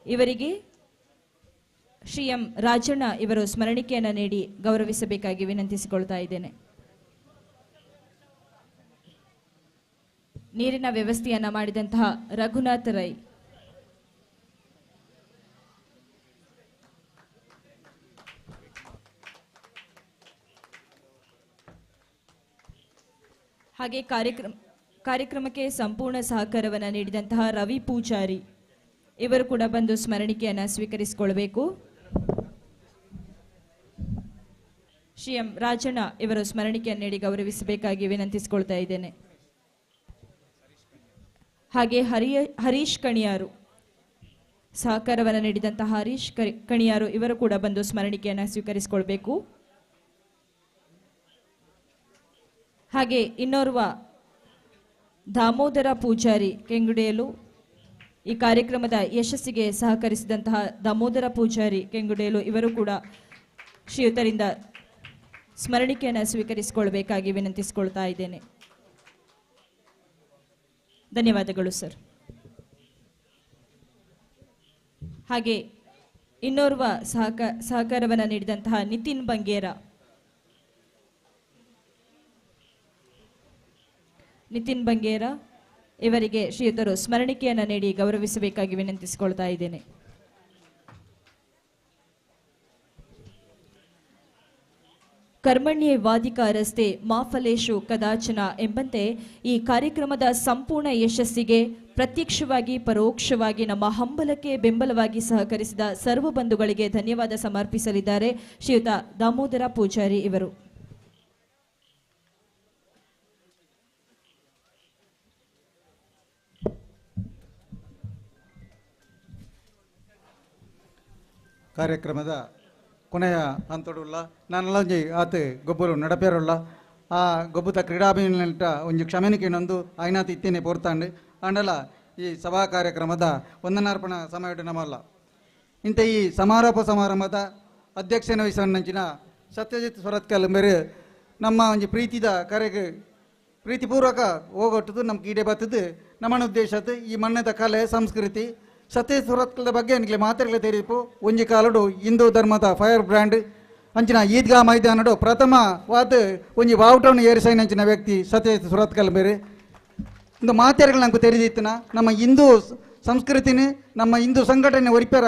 S15: ಇವರಿಗೆ ಶ್ರೀ ಎಂ ರಾಜಣ್ಣ ಇವರು ಸ್ಮರಣಿಕೆಯನ್ನು ನೀಡಿ ಗೌರವಿಸಬೇಕಾಗಿ ವಿನಂತಿಸಿಕೊಳ್ತಾ ಇದ್ದೇನೆ. ನೀರಿನ ವ್ಯವಸ್ಥೆಯನ್ನು ಮಾಡಿದಂತಹ ರಘುನಾಥ್ ರೈ. ಹಾಗೆ ಕಾರ್ಯಕ್ರಮಕ್ಕೆ ಸಂಪೂರ್ಣ ಸಹಕಾರವನ್ನು ನೀಡಿದಂತಹ ರವಿ ಪೂಜಾರಿ ಇವರು ಕೂಡ ಬಂದು ಸ್ಮರಣಿಕೆಯನ್ನು ಸ್ವೀಕರಿಸಿಕೊಳ್ಳಬೇಕು. ಶ್ರೀ ಎಂ ರಾಜಣ್ಣ ಇವರು ಸ್ಮರಣಿಕೆಯನ್ನು ನೀಡಿ ಗೌರವಿಸಬೇಕಾಗಿ ವಿನಂತಿಸಿಕೊಳ್ತಾ ಇದ್ದೇನೆ. ಹಾಗೆ ಹರೀಶ್ ಕಣಿಯಾರು ಸಹಕಾರವನ್ನು ನೀಡಿದಂತಹ ಹರೀಶ್ ಕಣಿಯಾರು ಇವರು ಕೂಡ ಬಂದು ಸ್ಮರಣಿಕೆಯನ್ನು ಸ್ವೀಕರಿಸಿಕೊಳ್ಬೇಕು. ಹಾಗೆ ಇನ್ನೋರ್ವ ದಾಮೋದರ ಪೂಜಾರಿ ಕೆಂಗುಡೆಯಲು ಈ ಕಾರ್ಯಕ್ರಮದ ಯಶಸ್ಸಿಗೆ ಸಹಕರಿಸಿದಂತಹ ದಾಮೋದರ ಪೂಜಾರಿ ಕೆಂಗುಡೆಯಲು ಇವರು ಕೂಡ ಶ್ರೀಯುತರಿಂದ ಸ್ಮರಣಿಕೆಯನ್ನು ಸ್ವೀಕರಿಸಿಕೊಳ್ಬೇಕಾಗಿ ವಿನಂತಿಸಿಕೊಳ್ತಾ ಇದ್ದೇನೆ. ಧನ್ಯವಾದಗಳು ಸರ್. ಹಾಗೆ ಇನ್ನೋರ್ವ ಸಹಕಾರವನ್ನು ನೀಡಿದಂತಹ ನಿತಿನ್ ಬಂಗೇರ ಇವರಿಗೆ ಶ್ರೀಯುತರು ಸ್ಮರಣಿಕೆಯನ್ನು ನೀಡಿ ಗೌರವಿಸಬೇಕಾಗಿ ವಿನಂತಿಸಿಕೊಳ್ತಾ ಇದ್ದೇನೆ. ಕರ್ಮಣ್ಯೇ ವಾಧಿಕಾರಸ್ತೆ ಮಾಫಲೇಶು ಕದಾಚನ ಎಂಬಂತೆ ಈ ಕಾರ್ಯಕ್ರಮದ ಸಂಪೂರ್ಣ ಯಶಸ್ಸಿಗೆ ಪ್ರತ್ಯಕ್ಷವಾಗಿ ಪರೋಕ್ಷವಾಗಿ ನಮ್ಮ ಹಂಬಲಕ್ಕೆ ಬೆಂಬಲವಾಗಿ ಸಹಕರಿಸಿದ ಸರ್ವ ಬಂಧುಗಳಿಗೆ ಧನ್ಯವಾದ ಸಮರ್ಪಿಸಲಿದ್ದಾರೆ ಶ್ರೀಯುತ ದಾಮೋದರ ಪೂಜಾರಿ ಇವರು.
S2: ಕಾರ್ಯಕ್ರಮದ ಕೊನೆಯ ಹಂತಡುಲ್ಲ ನಾನಲ್ಲೊಂಜಿ ಆತು ಗೊಬ್ಬರು ನಡಪೇರುಲ್ಲ ಆ ಗೊಬ್ಬುತ ಕ್ರೀಡಾಭಿನಂಟ ಒಂಜಿ ಕ್ಷಮನಿಕೆನೊಂದು ಆಯ್ನಾತ್ ಇತ್ತೇನೆ ಪೋರ್ತಾಂಡು ಅಂಡಲ ಈ ಸಭಾ ಕಾರ್ಯಕ್ರಮದ ವಂದನಾರ್ಪಣ ಸಮಯ ನಮ್ಮಲ್ಲ ಇಂಥ ಈ ಸಮಾರೋಪ ಸಮಾರಂಭದ ಅಧ್ಯಕ್ಷನ ವಹಿಸೋಣಂಚಿನ ಸತ್ಯಜಿತ್ ಸ್ವರತ್ಕಲ್ ಮೇರೆ ನಮ್ಮ ಒಂಜಿ ಪ್ರೀತಿದ ಕರೆಗೆ ಪ್ರೀತಿಪೂರ್ವಕ ಹೋಗೊಟ್ಟದು ನಮ್ಮ ಕೀಡೆ ಬತ್ತದು ನಮ್ಮನ ಉದ್ದೇಶದ ಈ ಮಣ್ಣದ ಕಲೆ ಸಂಸ್ಕೃತಿ ಸತ್ಯಜಿತ್ ಸ್ವರತ್ಕಲ್ದ ಬಗ್ಗೆ ನನಗೆ ಮಾತಾಡಲು ತೆರೀಪು ಒಂಜಿ ಕಾಲಡು ಹಿಂದೂ ಧರ್ಮದ ಫೈರ್ ಬ್ರ್ಯಾಂಡ್ ಅಂಚಿನ ಈದ್ಗಾ ಮೈದಾನಡು ಪ್ರಥಮವಾದ ಒಂಜಿ ಬಾವುಟವನ್ನು ಏರಿಸೈನಂಚಿನ ವ್ಯಕ್ತಿ ಸತ್ಯಜಿತ್ ಸ್ವರತ್ಕಲ್ ಮೇರೆ ಒಂದು ಮಾತೆರೆಗಳು ನಂಗೆ ತೆರೆದಿತ್ತನ ನಮ್ಮ ಹಿಂದೂ ಸಂಸ್ಕೃತಿನ ನಮ್ಮ ಹಿಂದೂ ಸಂಘಟನೆ ಒರಿಪೇರ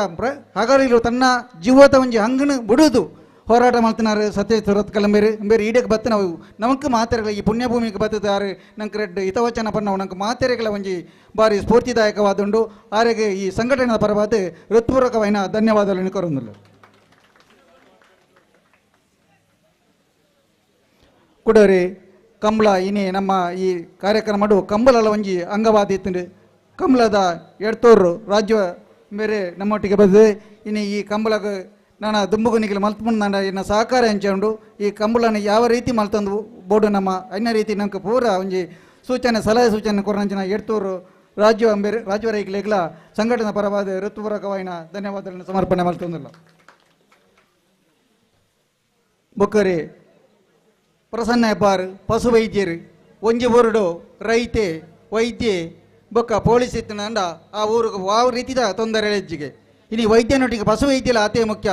S2: ಹಗಲಿಲು ತನ್ನ ಜೀವದ ಒಂಜಿ ಹಂಗನು ಬಿಡುವುದು ಹೋರಾಟ ಮಾಡ್ತಿನಾರು ಸತ್ಯಜಿತ್ ಸ್ವರತ್ಕಲ್ ಬೇರೆ ಈಡಕ್ಕೆ ಬತ್ತ ನಾವು ನಮಕ್ ಮಾತೆರೆಗಳ ಈ ಪುಣ್ಯಭೂಮಿಗೆ ಬತ್ತಿದ್ದಾರೆ ನಂಗೆ ರೆಡ್ ಹಿತವಚನ ಪನ್ನವು ನಂಗೆ ಮಾತೆರೆಗಳ ಒಂಜಿ ಭಾರಿ ಸ್ಫೂರ್ತಿದಾಯಕವಾದುಂಡು ಆರೆಗೆ ಈ ಸಂಘಟನೆಯ ಪರವಾದ ಹೃತ್ಪೂರ್ವಕವಾದ ಧನ್ಯವಾದಗಳನ್ನು ಕೊರೊಂದುಲ್ಲ ಕುಡೋರಿ ಕಂಬಳ ಇನಿ ನಮ್ಮ ಈ ಕಾರ್ಯಕ್ರಮಡು ಕಂಬಳಲ ಒಂಜಿ ಅಂಗವಾದಿತ್ತು ಕಂಬಳದ ಎಡ್ತೋರು ರಾಜ್ಯ ಬೇರೆ ನಮ್ಮೊಟ್ಟಿಗೆ ಬಂದಿದೆ ಇನ್ನು ಈ ಕಂಬಳಗ ನಾನು ದುಂಬುಗುನಿಗೆ ಮಲ್ತ್ಮಂಡು ನಾನು ಇನ್ನು ಸಹಕಾರ ಹಂಚಂಡು ಈ ಕಂಬಳನ ಯಾವ ರೀತಿ ಮಲ್ತಂದು ಬೋರ್ಡು ನಮ್ಮ ಅನ್ನ ರೀತಿ ನಂಗೆ ಪೂರ ಒಂಜಿ ಸೂಚನೆ ಸಲಹೆ ಸೂಚನೆ ಕೊರಂಚಿನ ಎಡ್ತೂರು ರಾಜ್ಯ ಬೇರೆ ರಾಜ್ಯವರೈಕ್ಲೆಗ್ಲ ಸಂಘಟನಾ ಪರವಾದ ಹೃತ್ಪೂರ್ವಕವಾದ ಧನ್ಯವಾದಗಳನ್ನು ಸಮರ್ಪಣೆ ಮಾಡ್ತಂದಿಲ್ಲ ಬೊಕ್ಕರಿ ಪ್ರಸನ್ನ ಹೆಬ್ಬಾರ್ ಪಶು ವೈದ್ಯರು ಒಂಜಿ ಬೋರ್ಡು ರೈತೆ ವೈದ್ಯೆ ಬೊಕ್ಕ ಪೊಲೀಸ್ ಇತ್ತಂಡ ಆ ಊರಿಗೆ ಯಾವ ರೀತಿಯ ತೊಂದರೆ ಹೆಜ್ಜಿಗೆ ಇನ್ನು ವೈದ್ಯನೊಟ್ಟಿಗೆ ಪಶು ವೈದ್ಯಲ ಅತಿ ಮುಖ್ಯ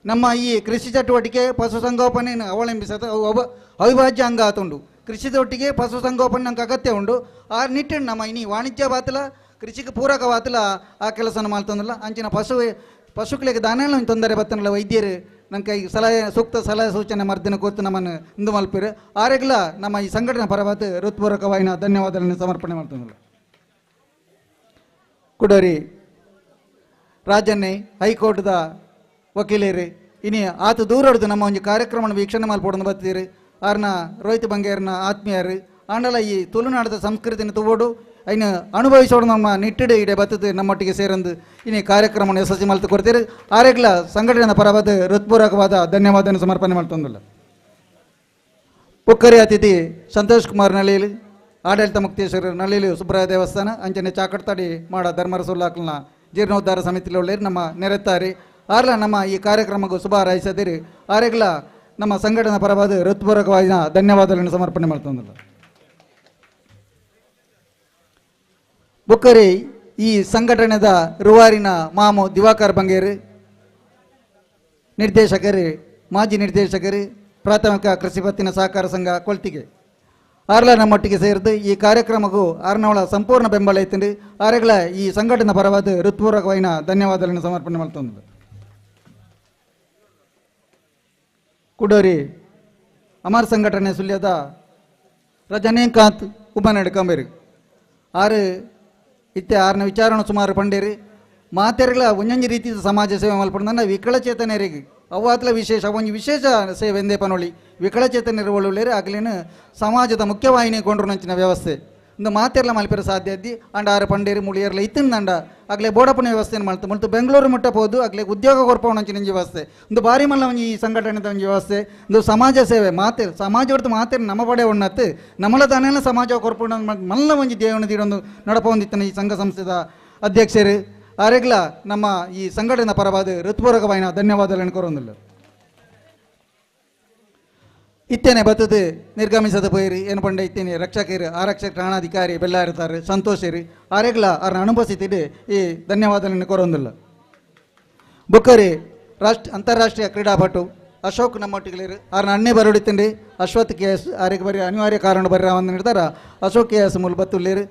S2: ನಮ್ಮ ಈ ಕೃಷಿ ಚಟುವಟಿಕೆ ಪಶು ಸಂಗೋಪನೆಯನ್ನು ಅವಲಂಬಿಸದ ಅವಿಭಾಜ್ಯ ಅಂಗ ಆತುಂಡು ಕೃಷಿದೊಟ್ಟಿಗೆ ಪಶು ಸಂಗೋಪನೆ ನಂಗೆ ಅಗತ್ಯ ಉಂಡು ಆ ನಿಟ್ಟಿನ ನಮ್ಮ ಇನಿ ವಾಣಿಜ್ಯ ಬಾತಲ ಕೃಷಿಗೆ ಪೂರಕ ಬಾತಲ ಆ ಕೆಲಸನ ಮಾಡ್ತಂದಿಲ್ಲ ಅಂಚಿನ ಪಶುಗಳಿಗೆ ದಾನ ತೊಂದರೆ ಬತ್ತನಲ್ಲ ವೈದ್ಯರು ನಂಗೆ ಈ ಸಲಹೆ ಸೂಕ್ತ ಸಲಹೆ ಸೂಚನೆ ಮರ್ದಿನ ಕೂತು ನಮ್ಮನ್ನು ಇಂದು ಮಲ್ಪಿರು ಆರೆಗ್ಲ ನಮ್ಮ ಈ ಸಂಘಟನೆ ಪರವಾದ ಹೃತ್ಪೂರ್ವಕವಾದ ಧನ್ಯವಾದಗಳನ್ನು ಸಮರ್ಪಣೆ ಮಾಡ್ತಂದಿಲ್ಲ ಕುಡೋರಿ ರಾಜನ್ನೇ ಹೈಕೋರ್ಟ್ದ ವಕೀಲರು ಇನಿ ಆತ ದೂರ ಹಿಡಿದು ನಮ್ಮ ಒಂದು ಕಾರ್ಯಕ್ರಮ ವೀಕ್ಷಣೆ ಮಾಡ್ಕೊಡೋದು ಬರ್ತೀರಿ ಅವ್ರನ್ನ ರೋಹಿತ್ ಬಂಗೇರ್ನ ಆತ್ಮೀಯರು ಆಂಡಲ ಈ ತುಳುನಾಡದ ಸಂಸ್ಕೃತಿನ ತಗೋಡು ಐನ ಅನುಭವಿಸೋಡು ನಮ್ಮ ನಿಟ್ಟಿಡೆ ಇಡೆ ಬತ್ತದು ನಮ್ಮೊಟ್ಟಿಗೆ ಸೇರಂದು ಇನ್ನು ಕಾರ್ಯಕ್ರಮವನ್ನು ಯಶಸ್ವಿ ಮಾಡ್ತು ಕೊಡ್ತೀರಿ ಆರೆಗ್ಲ ಸಂಘಟನೆಯ ಪರವಾದ ಹೃತ್ಪೂರ್ವಕವಾದ ಧನ್ಯವಾದವನ್ನು ಸಮರ್ಪಣೆ ಮಾಡ್ತಂದಿಲ್ಲ ಪುಕ್ಕರಿ ಅತಿಥಿ ಸಂತೋಷ್ ಕುಮಾರ್ ನಳ್ಳಿಲಿ ಆಡಳಿತ ಮುಕ್ತೇಶ್ವರ ನಳ್ಳಿಲಿ ಸುಬ್ರಾಯ ದೇವಸ್ಥಾನ ಅಂಚನೆ ಚಾಕಟ್ತಾಡಿ ಮಾಡ ಧರ್ಮರಸುಲ್ಲಾಕ್ಲನ ಜೀರ್ಣೋದ್ಧಾರ ಸಮಿತಿಲಿ ಒಳ್ಳೆಯರು ನಮ್ಮ ನೆರೆತಾರೆ ಆರ್ಲ ನಮ್ಮ ಈ ಕಾರ್ಯಕ್ರಮಕ್ಕೂ ಶುಭ ಹಾರೈಸದಿರಿ ಆರೆಗ್ಲ ನಮ್ಮ ಸಂಘಟನಾ ಪರವಾದ ಹೃತ್ಪೂರ್ವಕವಾಗಿ ಧನ್ಯವಾದಗಳನ್ನು ಸಮರ್ಪಣೆ ಮಾಡ್ತಂದಿಲ್ಲ. ಬುಕ್ಕರಿ ಈ ಸಂಘಟನೆದ ರೂವಾರಿನ ಮಾಮು ದಿವಾಕರ್ ಬಂಗೇರು, ನಿರ್ದೇಶಕರು, ಮಾಜಿ ನಿರ್ದೇಶಕರು, ಪ್ರಾಥಮಿಕ ಕೃಷಿ ಪತ್ತಿನ ಸಹಕಾರ ಸಂಘ ಕೊಳ್ತಿಗೆ ಆರ್ಲ ನಮ್ಮೊಟ್ಟಿಗೆ ಸೇರಿದು ಈ ಕಾರ್ಯಕ್ರಮಕ್ಕೂ ಆರ್ನವಳ ಸಂಪೂರ್ಣ ಬೆಂಬಲ ಇತ್ತು. ಆರೆಗಳ ಈ ಸಂಘಟನಾ ಪರವಾದ ಹೃತ್ಪೂರ್ವಕವಾಗಿ ಧನ್ಯವಾದಗಳನ್ನು ಸಮರ್ಪಣೆ ಮಾಡ್ತಂದಿಲ್ಲ. ಕುಡೋರಿ ಅಮರ ಸಂಘಟನೆ ಸುಳ್ಯದ ರಜನೀಕಾಂತ್ ಉಪನಡೆ ಕಂಬೇರು ಆರು ಇತ್ತೆ ಆರ್ನ ವಿಚಾರಣ ಸುಮಾರು ಪಂಡೇರು ಮಾತೆರೆಗಳ ಒಂಜೊಂಜಿ ರೀತಿಯ ಸಮಾಜ ಸೇವೆ ಮಲ್ಪಡ್ದ ವಿಕಲಚೇತನರಿಗೆ ಅವಾತ್ಲ ವಿಶೇಷ ಒಂದು ವಿಶೇಷ ಸೇವೆ ಎಂದೇ ಪನೊಳಿ ವಿಕಲಚೇತನರು ಒಳ್ಳೆಯರು ಆಗಲೇನು ಸಮಾಜದ ಮುಖ್ಯವಾಹಿನಿ ಕೊಂಡ್ರು ನಂಚಿನ ವ್ಯವಸ್ಥೆ ಒಂದು ಮಾತೆರ್ಲ ಮಲ್ಪೆರ ಸಾಧ್ಯ ಅದ್ದಿ ಅಂಡ ಆರು ಪಂಡೇರು ಮುಳಿಯರ್ಲ ಇತ್ತಿಂದಂಡ ಆಗಲೇ ಬೋಡಪ್ಪನ ವ್ಯವಸ್ಥೆ ಮಾಡ್ತು ಮತ್ತು ಬೆಂಗಳೂರು ಮುಟ್ಟಬಹುದು ಆಗಲೇ ಉದ್ಯೋಗ ಕೊರ್ಪವನಂಚಿನ ವ್ಯವಸ್ಥೆ ಒಂದು ಬಾರಿ ಮಲ್ಲ ಒಂಜಿ ಈ ಸಂಘಟನೆದ ಒಂದು ವ್ಯವಸ್ಥೆ ಒಂದು ಸಮಾಜ ಸೇವೆ ಮಾತೆ ಸಮಾಜ ಹೊರತು ಮಾತೆ ನಮ್ಮ ಪಡೆ ಉಣ್ಣತ್ತು ನಮ್ಮಲ ತಾನೆಲ್ಲ ಸಮಾಜ ಕೊರ್ಪಣ ಮಲ್ಲ ಒಂಜಿ ದೇವನದಿಡೊಂದು ನಡಪ ಹೊಂದಿತ್ತನ ಈ ಸಂಘ ಸಂಸ್ಥೆದ ಅಧ್ಯಕ್ಷರು ಆರೆಗ್ಲ ನಮ್ಮ ಈ ಸಂಘಟನಾ ಪರವಾದ ಹೃತ್ಪೂರ್ವಕವಾಗಿ ಧನ್ಯವಾದಗಳನ್ನು ಕೋರೊಂದಿಲ್ಲ. ಇತ್ತೇನೆ ಬತ್ತದು ನಿರ್ಗಮಿಸದ ಪೋಯಿರಿ ಏನು ಪಂಡ ಇತ್ತೇನೆ ರಕ್ಷಕರು ಆರಕ್ಷಕ ಠಾಣಾಧಿಕಾರಿ ಬೆಲ್ಲ ಇರ್ತಾರೆ ಸಂತೋಷರು ಆರೆಗ್ಲ ಅವ್ರನ್ನ ಅನುಭವಿಸಿದ್ದು ಈ ಧನ್ಯವಾದಗಳನ್ನು ಕೋರೊಂದಿಲ್ಲ. ಬುಕ್ಕರಿ ಅಂತಾರಾಷ್ಟ್ರೀಯ ಕ್ರೀಡಾಪಟು ಅಶೋಕ್ ನಮ್ಮೊಟ್ಟಿಗೆ ಅವ್ರನ್ನ ಅಣ್ಣೆ ಬರೋಡಿತ್ತಂಡಿ ಅಶ್ವಥ್ KS ಆರೆಗೆ ಬರೀ ಅನಿವಾರ್ಯ ಕಾರಣ ಬರ್ರ ಒಂದು ನಿರ್ಧಾರ ಅಶೋಕ್ KS ಮೂಲ ಬತ್ತುಳ್ಳೇರು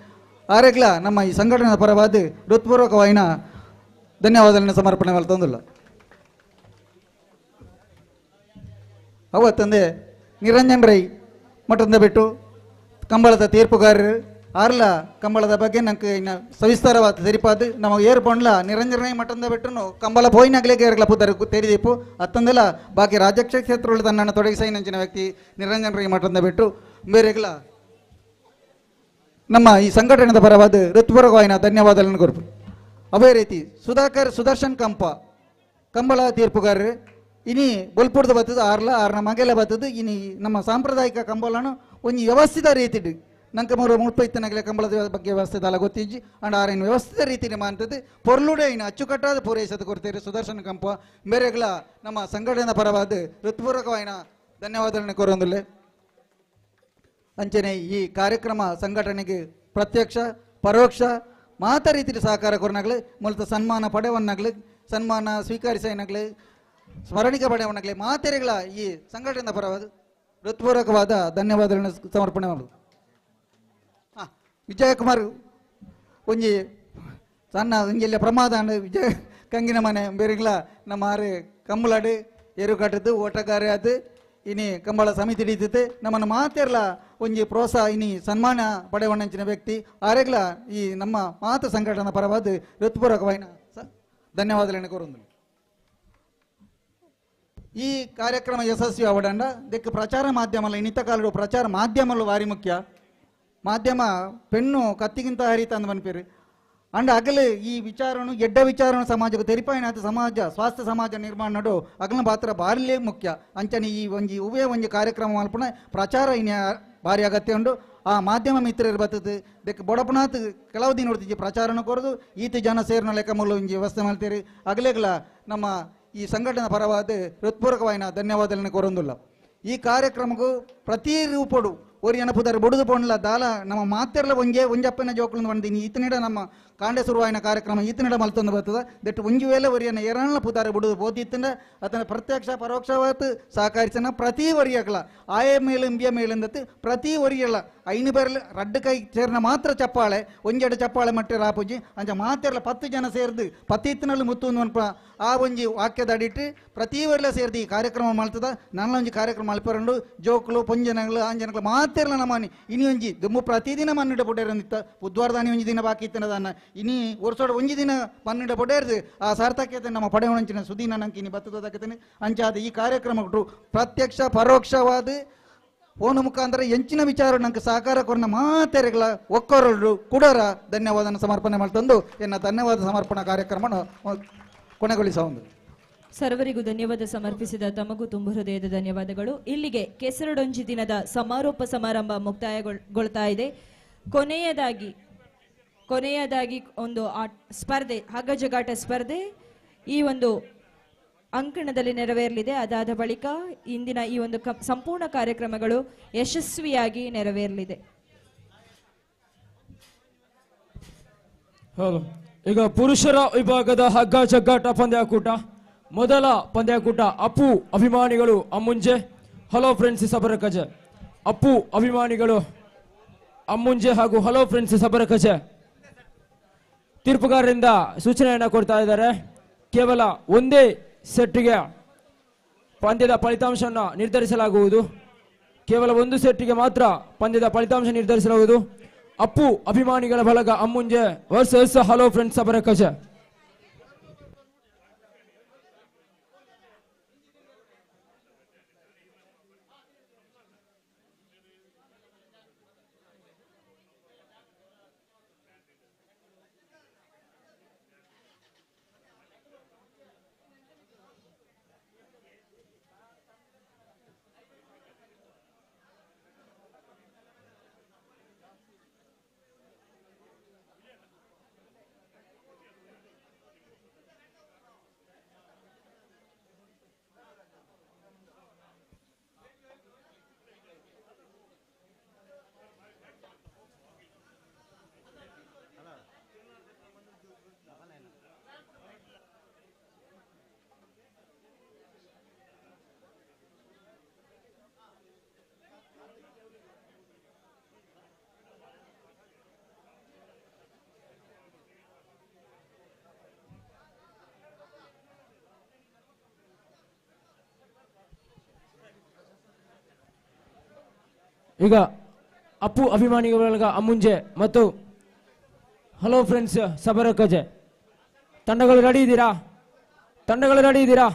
S2: ಆರೆಗ್ಲ ನಮ್ಮ ಈ ಸಂಘಟನಾ ಪರವಾದ ಹೃತ್ಪೂರ್ವಕವಾಗಿ ಧನ್ಯವಾದಗಳನ್ನು ಸಮರ್ಪಣೆ ಮಾಡ್ತಂದಿಲ್ಲ. ಅವತ್ತಂದೆ ನಿರಂಜನ್ ರೈ ಮಠದಿಂದ ಬಿಟ್ಟು ಕಂಬಳದ ತೀರ್ಪುಗಾರರು ಆರ್ಲ ಕಂಬಳದ ಬಗ್ಗೆ ನಂಗೆ ಇನ್ನು ಸವಿಸ್ತಾರವಾದ ತೆರಿಪಾದು ನಮಗೆ ಏರ್ ಪಂಡ್ಲ ನಿರಂಜನ್ ರೈ ಮಠದಿಂದ ಬಿಟ್ಟು ಕಂಬಳ ಪೋಯಿನಾಗಲೇ ಏರ್ಗಳ ಪುದರ್ ತೆರಿದೀಪು ಅತ್ತಂದೆಲ್ಲ ಬಾಕಿ ರಾಜಕೀಯ ಕ್ಷೇತ್ರಗಳು ತನ್ನನ್ನು ತೊಡಗಿಸಿ ನಂಚಿನ ವ್ಯಕ್ತಿ ನಿರಂಜನ್ ರೈ ಮಠದಿಂದ ಬಿಟ್ಟು ಬೇರೆಗಳ ನಮ್ಮ ಈ ಸಂಘಟನೆದ ಪರವಾದ ಹೃತ್ಪೂರ್ವಕವಾಗಿ ಧನ್ಯವಾದಗಳನ್ನು ಕೊರಪು. ಅದೇ ರೀತಿ ಸುದರ್ಶನ್ ಕಂಬಳ ತೀರ್ಪುಗಾರರು ಇನಿ ಬೊಲ್ಪುಡ್ದು ಬರ್ತದೆ ಆರ್ನ ಮಗೆಲ್ಲ ಬರ್ತದೆ ಇನಿ ನಮ್ಮ ಸಾಂಪ್ರದಾಯಿಕ ಕಂಬಳನು ಒಂದು ವ್ಯವಸ್ಥಿತ ರೀತಿ ನಂಗೆ 30 ಕಂಬಳದ ಬಗ್ಗೆ ವ್ಯವಸ್ಥೆ ಅಲ್ಲ ಗೊತ್ತಿಜ್ಜಿ ಅಂಡ್ ಆರೇನು ವ್ಯವಸ್ಥಿತ ರೀತಿಯಲ್ಲಿ ಮಾಡ್ತದೆ ಪೊರ್ಲುಡೆ ಇನ್ನು ಅಚ್ಚುಕಟ್ಟಾದ ಪೂರೈಸದ ಕೊಡ್ತೀರಿ ಸುದರ್ಶನ್ ಕಂಪ ಬೇರೆಗಳ ನಮ್ಮ ಸಂಘಟನೆದ ಪರವಾದ ಹೃತ್ಪೂರ್ವಕವಾಗಿ ಧನ್ಯವಾದಗಳನ್ನು ಕೋರೊಂದಿಲ್ಲ. ಅಂಚನೆ ಈ ಕಾರ್ಯಕ್ರಮ ಸಂಘಟನೆಗೆ ಪ್ರತ್ಯಕ್ಷ ಪರೋಕ್ಷ ಮಾತ ರೀತಿಯಲ್ಲಿ ಸಹಕಾರ ಕೊರನಾಗಲಿ ಮೂಲತ ಸನ್ಮಾನ ಪಡೆವನ್ನಾಗಲಿ ಸನ್ಮಾನ ಸ್ವೀಕರಿಸೇನಾಗಲಿ ಸ್ಮರಣಿಕ ಪಡೆವನ್ನಾಗಲಿ ಮಾತೆರೆಗಳ ಈ ಸಂಘಟನೆಯ ಪರವಾದ ಹೃತ್ಪೂರ್ವಕವಾದ ಧನ್ಯವಾದಗಳನ್ನು ಸಮರ್ಪಣೆ ಮಾಡೋದು. ವಿಜಯಕುಮಾರ್ ಒಂಜಿ ಸಣ್ಣ ಒಂಜೆಲ್ಲ ಪ್ರಮಾದ ವಿಜಯ ಕಂಗಿನ ಮನೆ ಬೇರೆಗಳ ನಮ್ಮ ಆರು ಕಂಬಳಾಡು ಏರು ಕಟ್ಟದ್ದು ಓಟಗಾರೆ ಅದು ಇನಿ ಕಂಬಳ ಸಮಿತಿ ಹಿಡಿತೈತೆ ನಮ್ಮನ್ನು ಮಾತೆರ್ಲ ಒಂಜಿ ಪ್ರೋತ್ಸಾಹ ಇನಿ ಸನ್ಮಾನ ಪಡೆವಣ್ಣಂಚಿನ ವ್ಯಕ್ತಿ ಆರೆಗ್ಲ ಈ ನಮ್ಮ ಮಾತು ಸಂಘಟನಾ ಪರವಾದ ಹೃತ್ಪೂರ್ವಕವಾಗಿ ಧನ್ಯವಾದಗಳನ್ನು ಕೋರೊಂದು. ಈ ಕಾರ್ಯಕ್ರಮ ಯಶಸ್ವಿ ಅವಡಂಡ ಇದಕ್ಕೆ ಪ್ರಚಾರ ಮಾಧ್ಯಮ ಇನ್ನಿತ ಕಾಲಗಳು ಪ್ರಚಾರ ಮಾಧ್ಯಮಗಳು ಭಾರಿ ಮುಖ್ಯ. ಮಾಧ್ಯಮ ಪೆಣ್ಣು ಕತ್ತಿಗಿಂತ ಹರಿತ ಅಂದ್ ಬನ್ಪೇರು ಅಂಡ್ ಅಗಲು ಈ ವಿಚಾರನು ಎಡ್ಡ ವಿಚಾರನು ಸಮಾಜಕ್ಕೆ ತೆರಿಪಾಯಿನಾಥ ಸಮಾಜ ಸ್ವಾಸ್ಥ್ಯ ಸಮಾಜ ನಿರ್ಮಾಣ ನಡು ಅಗಲ ಪಾತ್ರ ಭಾರಿಲೇ ಮುಖ್ಯ. ಅಂಚನೆ ಈ ಒಂಜಿ ಉವೇ ಒಂಜಿ ಕಾರ್ಯಕ್ರಮ ಮಲ್ಪಣ ಪ್ರಚಾರ ಇನ್ನ ಭಾರಿ ಅಗತ್ಯ ಉಂಡು. ಆ ಮಾಧ್ಯಮ ಮಿತ್ರರು ಬರ್ತದೆ ಇದಕ್ಕೆ ಬೊಡಪನಾತ್ ಕೆಲವು ದಿನ ನೋಡ್ತಿದ್ದೆ ಪ್ರಚಾರನ ಕೊರದು ಈತ ಜನ ಸೇರಿನ ಲೆಕ್ಕ ಮೂಲ ಒಂಜಿ ವ್ಯವಸ್ಥೆ ಮಾಡ್ತೀರಿ ಅಗಲೇಗಳ ನಮ್ಮ ಈ ಸಂಘಟನಾ ಪರವಾದ ಹೃತ್ಪೂರ್ವಕವಾಗಿ ಧನ್ಯವಾದಗಳನ್ನು ಕೋರೊಂದಿಲ್ಲ. ಈ ಕಾರ್ಯಕ್ರಮಕ್ಕೂ ಪ್ರತಿ ರೂಪಡು ಒರಿ ಅನಪುದಾರ ಬುಡುದು ಪೋಣಲ್ಲ ದಾಲ ನಮ್ಮ ಮಾತೆರ್ಲ ಒಂಜಪ್ಪನ ಜೋಕುಲು ಬಂದಿನಿ ಈತನಿಡ ನಮ್ಮ ಕಾಂಡೆ ಶುರುವಾಯಿನ ಕಾರ್ಯಕ್ರಮ ಈತನಿಡ ಮಲ್ತೊಂದು ಬರ್ತದೆ ದಟ್ ಒಂಜಿ ವೇಳೆ ಒರಿಯನ್ನ ಎರಡನ ಪುದಾರ ಬುಡುದು ಬೋತಿತ್ತಂಡ ಅದನ್ನ ಪ್ರತ್ಯಕ್ಷ ಪರೋಕ್ಷವಾದ ಸಹಕರಿಸನ ಪ್ರತಿ ಒರಿಯಗಳ ಆಯ ಮೇಲು ಇಂಬಿಯ ಮೇಲಿಂದತ್ತು ಪ್ರತಿ ಒರಿಯಲ್ಲ ಐನು ಬೇರಲು ರಡ್ಡು ಕೈ ಸೇರಿನ ಮಾತ್ರ ಚಪ್ಪಾಳೆ ಒಂಜೆಡು ಚಪ್ಪಾಳೆ ಮಟ್ಟೆ ರಾಪುಜಿ ಅಂಚ ಮಾತೆರ್ಲ 10 ಜನ ಸೇರಿದು 10 ಇತ್ತಿನಲ್ಲಿ ಮುತ್ತು ಅನ್ಪ ಆ ಒಂಜಿ ವಾಕ್ಯದ ಅಡಿಟ್ಟು ಪ್ರತಿ ಒರಿಲ ಸೇರಿದು ಈ ಕಾರ್ಯಕ್ರಮ ಮಾಡ್ತದ ನನ್ನ ಒಂಜಿ ಕಾರ್ಯಕ್ರಮ ಮಲ್ಪರಂಡು ಜೋಕುಲು ಪೊಂಜನಗಳು ಆಂಜನಗಳು ಮಾತೆರ್ಲ ನಮ್ಮನಿ ಇನಿ ಒಂಜಿ ದುಮ್ಮು ಪ್ರತಿದಿನ ಮನ್ನಿಡ ಬುಡೇರಂದಿತ್ತ ಬುಧವಾರದಾನಿ ಒಂಜಿ ದಿನ ಬಾಕಿ ಇತ್ತನದನ್ನ ಇನಿ ವರ್ಷೋಡ ಒಂಜಿ ದಿನ ಮನ್ನಿಡ ಬುಡೇರ್ದು ಆ ಸಾರ್ಥಕ್ಯತೆ ನಮ್ಮ ಪಡೆಯೊಂಚಿನ ಸುದೀನ ನಂಗೆ ಇನಿ ಬತ್ತದಕ್ಕೇನೆ ಅಂಚಾದ ಈ ಕಾರ್ಯಕ್ರಮ ಪ್ರತ್ಯಕ್ಷ ಪರೋಕ್ಷವಾದ ಫೋನ್ ಮುಖಾಂತರ ಹೆಂಚಿನ ವಿಚಾರ ನಂಗೆ ಸಹಕಾರ ಕೊರನ ಮಾತೆರೆಗಳ ಒಕ್ಕರಳು ಕುಡರ ಧನ್ಯವಾದ ಸಮರ್ಪಣೆ ಮಾಡ್ತಂದು ಎನ್ನ ಧನ್ಯವಾದ ಸಮರ್ಪಣಾ ಕಾರ್ಯಕ್ರಮ ಕೊನೆಗೊಳಿಸ ಒಂದು
S15: ಸರ್ವರಿಗೂ ಧನ್ಯವಾದ ಸಮರ್ಪಿಸಿದ ತಮಗೂ ತುಂಬ ಹೃದಯದ ಧನ್ಯವಾದಗಳು. ಇಲ್ಲಿಗೆ ಕೆಸರಡೊಂಜಿ ದಿನದ ಸಮಾರೋಪ ಸಮಾರಂಭ ಮುಕ್ತಾಯಗೊಳ್ತಾ ಇದೆ. ಕೊನೆಯದಾಗಿ ಒಂದು ಸ್ಪರ್ಧೆ ಹಗ್ಗ ಜಗಾಟ ಸ್ಪರ್ಧೆ ಈ ಒಂದು ಅಂಕಣದಲ್ಲಿ ನೆರವೇರಲಿದೆ. ಅದಾದ ಬಳಿಕ ಇಂದಿನ ಈ ಒಂದು ಸಂಪೂರ್ಣ ಕಾರ್ಯಕ್ರಮಗಳು ಯಶಸ್ವಿಯಾಗಿ ನೆರವೇರಲಿದೆ.
S1: ಹೌದು, ಈಗ ಪುರುಷರ ವಿಭಾಗದ ಹಗ್ಗ ಜಗ್ಗಾಟ ಪಂದ್ಯಾಕೂಟ. ಮೊದಲ ಪಂದ್ಯಾಕೂಟ ಅಪ್ಪು ಅಭಿಮಾನಿಗಳು ಅಮ್ಮುಂಜೆ, ಹಲೋ ಫ್ರೆಂಡ್ಸ್ ಸಬರಕಜೆ. ಅಪ್ಪು ಅಭಿಮಾನಿಗಳು ಅಮ್ಮುಂಜೆ ಹಾಗೂ ಹಲೋ ಫ್ರೆಂಡ್ಸ್ ಸಬರಕಜೆ ತೀರ್ಪುಗಾರರಿಂದ ಸೂಚನೆಯನ್ನು ಕೊಡ್ತಾ ಇದ್ದಾರೆ. ಕೇವಲ ಒಂದೇ ಸೆಟ್ಗೆ ಪಂದ್ಯದ ಫಲಿತಾಂಶವನ್ನು ನಿರ್ಧರಿಸಲಾಗುವುದು. ಕೇವಲ ಒಂದು ಸೆಟ್ಗೆ ಮಾತ್ರ ಪಂದ್ಯದ ಫಲಿತಾಂಶ ನಿರ್ಧರಿಸಲಾಗುವುದು. ಅಪ್ಪು ಅಭಿಮಾನಿಗಳ ಬಳಗ ಅಮ್ಮುಂಜೆ ವರ್ಸಸ್ ಹಲೋ ಫ್ರೆಂಡ್ಸ್ ಸಬರಕಜೆ. ಈಗ ಅಪ್ಪು ಅಭಿಮಾನಿಗಳ ಬಳಗ ಅಮ್ಮುಂಜೆ ಮತ್ತು ಹಲೋ ಫ್ರೆಂಡ್ಸ್ ಸಬರಕಜೆ ತಂಡಗಳು ರೆಡಿ ಇದ್ದೀರಾ? ತಂಡಗಳು ರೆಡಿ ಇದ್ದೀರಾ?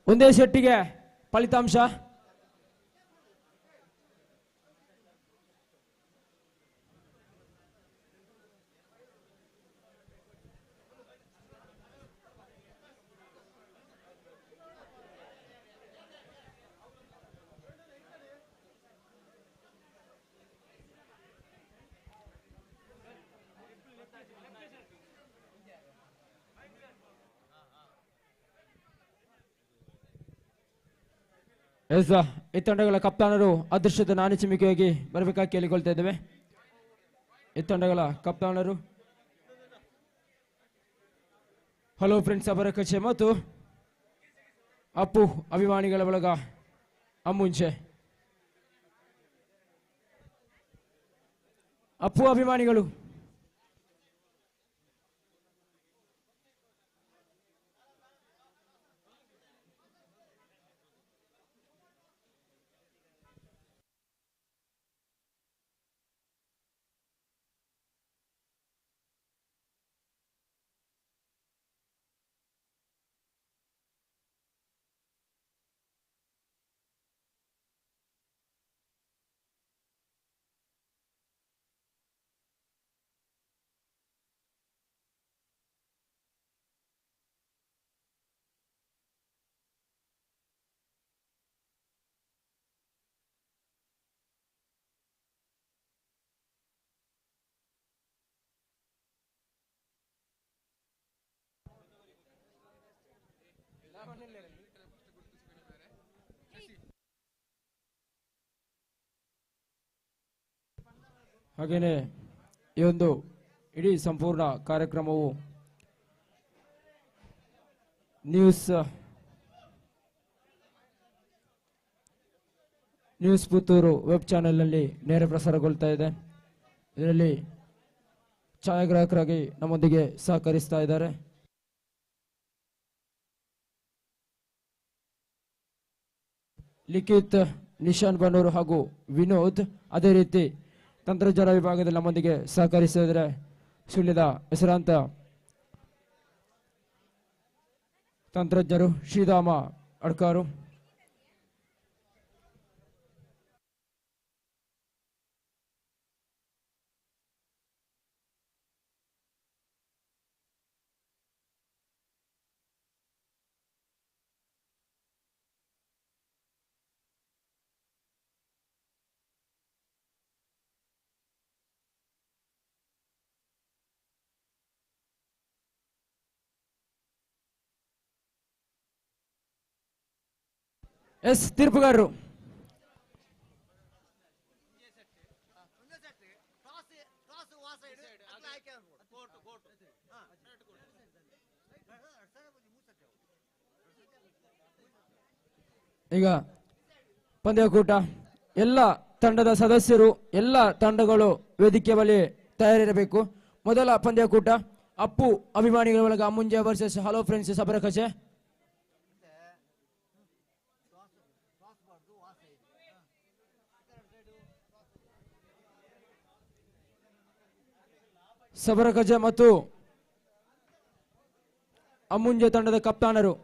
S1: ಒಂದೇ ಸೆಟ್ಟಿಗೆ ಫಲಿತಾಂಶ. ಈ ತಂಡಗಳ ಕಪ್ತಾನರು ಅದೃಷ್ಟದ ನಾಣಿಚಿಮಿಕೆಯಾಗಿ ಬರಬೇಕಾಗಿ ಕೇಳಿಕೊಳ್ತಾ ಇದ್ದೇವೆ. ಈ ತಂಡಗಳ ಕಪ್ತಾನರು ಹಲೋ ಫ್ರೆಂಡ್ಸ್ ಅಬರಕಚೆ ಮತ್ತು ಅಪ್ಪು ಅಭಿಮಾನಿಗಳ ಬಳಗ ಅಮ್ಮುಂಚೆ. ಅಪ್ಪು ಅಭಿಮಾನಿಗಳು ಹಾಗೇನೆ ಈ ಒಂದು ಇಡೀ ಸಂಪೂರ್ಣ ಕಾರ್ಯಕ್ರಮವು ನ್ಯೂಸ್ ಪುತ್ತೂರು ವೆಬ್ ಚಾನೆಲ್ನಲ್ಲಿ ನೇರ ಪ್ರಸಾರಗೊಳ್ತಾ ಇದೆ. ಇದರಲ್ಲಿ ಛಾಯಾಗ್ರಾಹಕರಾಗಿ ನಮ್ಮೊಂದಿಗೆ ಸಹಕರಿಸ್ತಾ ಇದ್ದಾರೆ ಲಿಖಿತ್, ನಿಶಾನ್ ಬನ್ನೂರು ಹಾಗೂ ವಿನೋದ್. ಅದೇ ರೀತಿ ತಂತ್ರಜ್ಞಾನ ವಿಭಾಗದಲ್ಲಿ ನಮ್ಮೊಂದಿಗೆ ಸಹಕರಿಸಿದರೆ ಸುಳ್ಯದ ಹೆಸರಾಂತ ತಂತ್ರಜ್ಞರು ಶ್ರೀಧಾಮ ಅಡ್ಕಾರು. ಎಸ್ ತೀರ್ಪುಗಾರರು. ಈಗ ಪಂದ್ಯಕೂಟ ಎಲ್ಲ ತಂಡದ ಸದಸ್ಯರು ಎಲ್ಲ ತಂಡಗಳು ವೇದಿಕೆ ಬಳಿ ತಯಾರಿರಬೇಕು. ಮೊದಲ ಪಂದ್ಯಕೂಟ ಅಪ್ಪು ಅಭಿಮಾನಿಗಳ ಒಳಗ Ammunje versus hello friends Sabarakaje. Sabarakaje ಮತ್ತು ಅಮ್ಮುಂಜೆ ತಂಡದ ಕಪ್ತಾನರು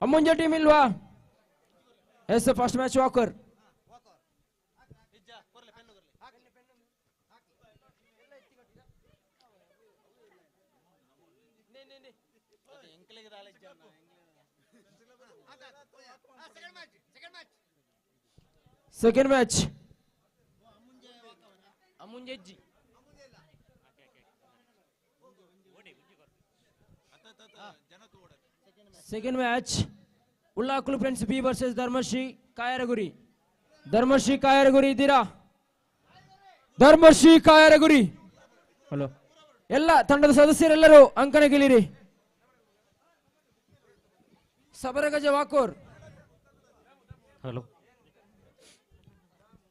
S1: ಅಮ್ಮುಂಜೆ ಟೀಮ್ ಇಲ್ವಾ? Yes first match walkover. Second match second match Ullakulu friends B versus Dharmashri Kayaraguri. Dharmashri Kayaraguri ಇದ್ದೀರಾ? ಧರ್ಮಶ್ರೀ ಕಾಯರಗುರಿ ಹಲೋ. ಎಲ್ಲ ತಂಡದ ಸದಸ್ಯರೆಲ್ಲರೂ ಅಂಕಣ ಗೆಲ್ಲಿರಿ. Sabaragaja walkover
S6: hello.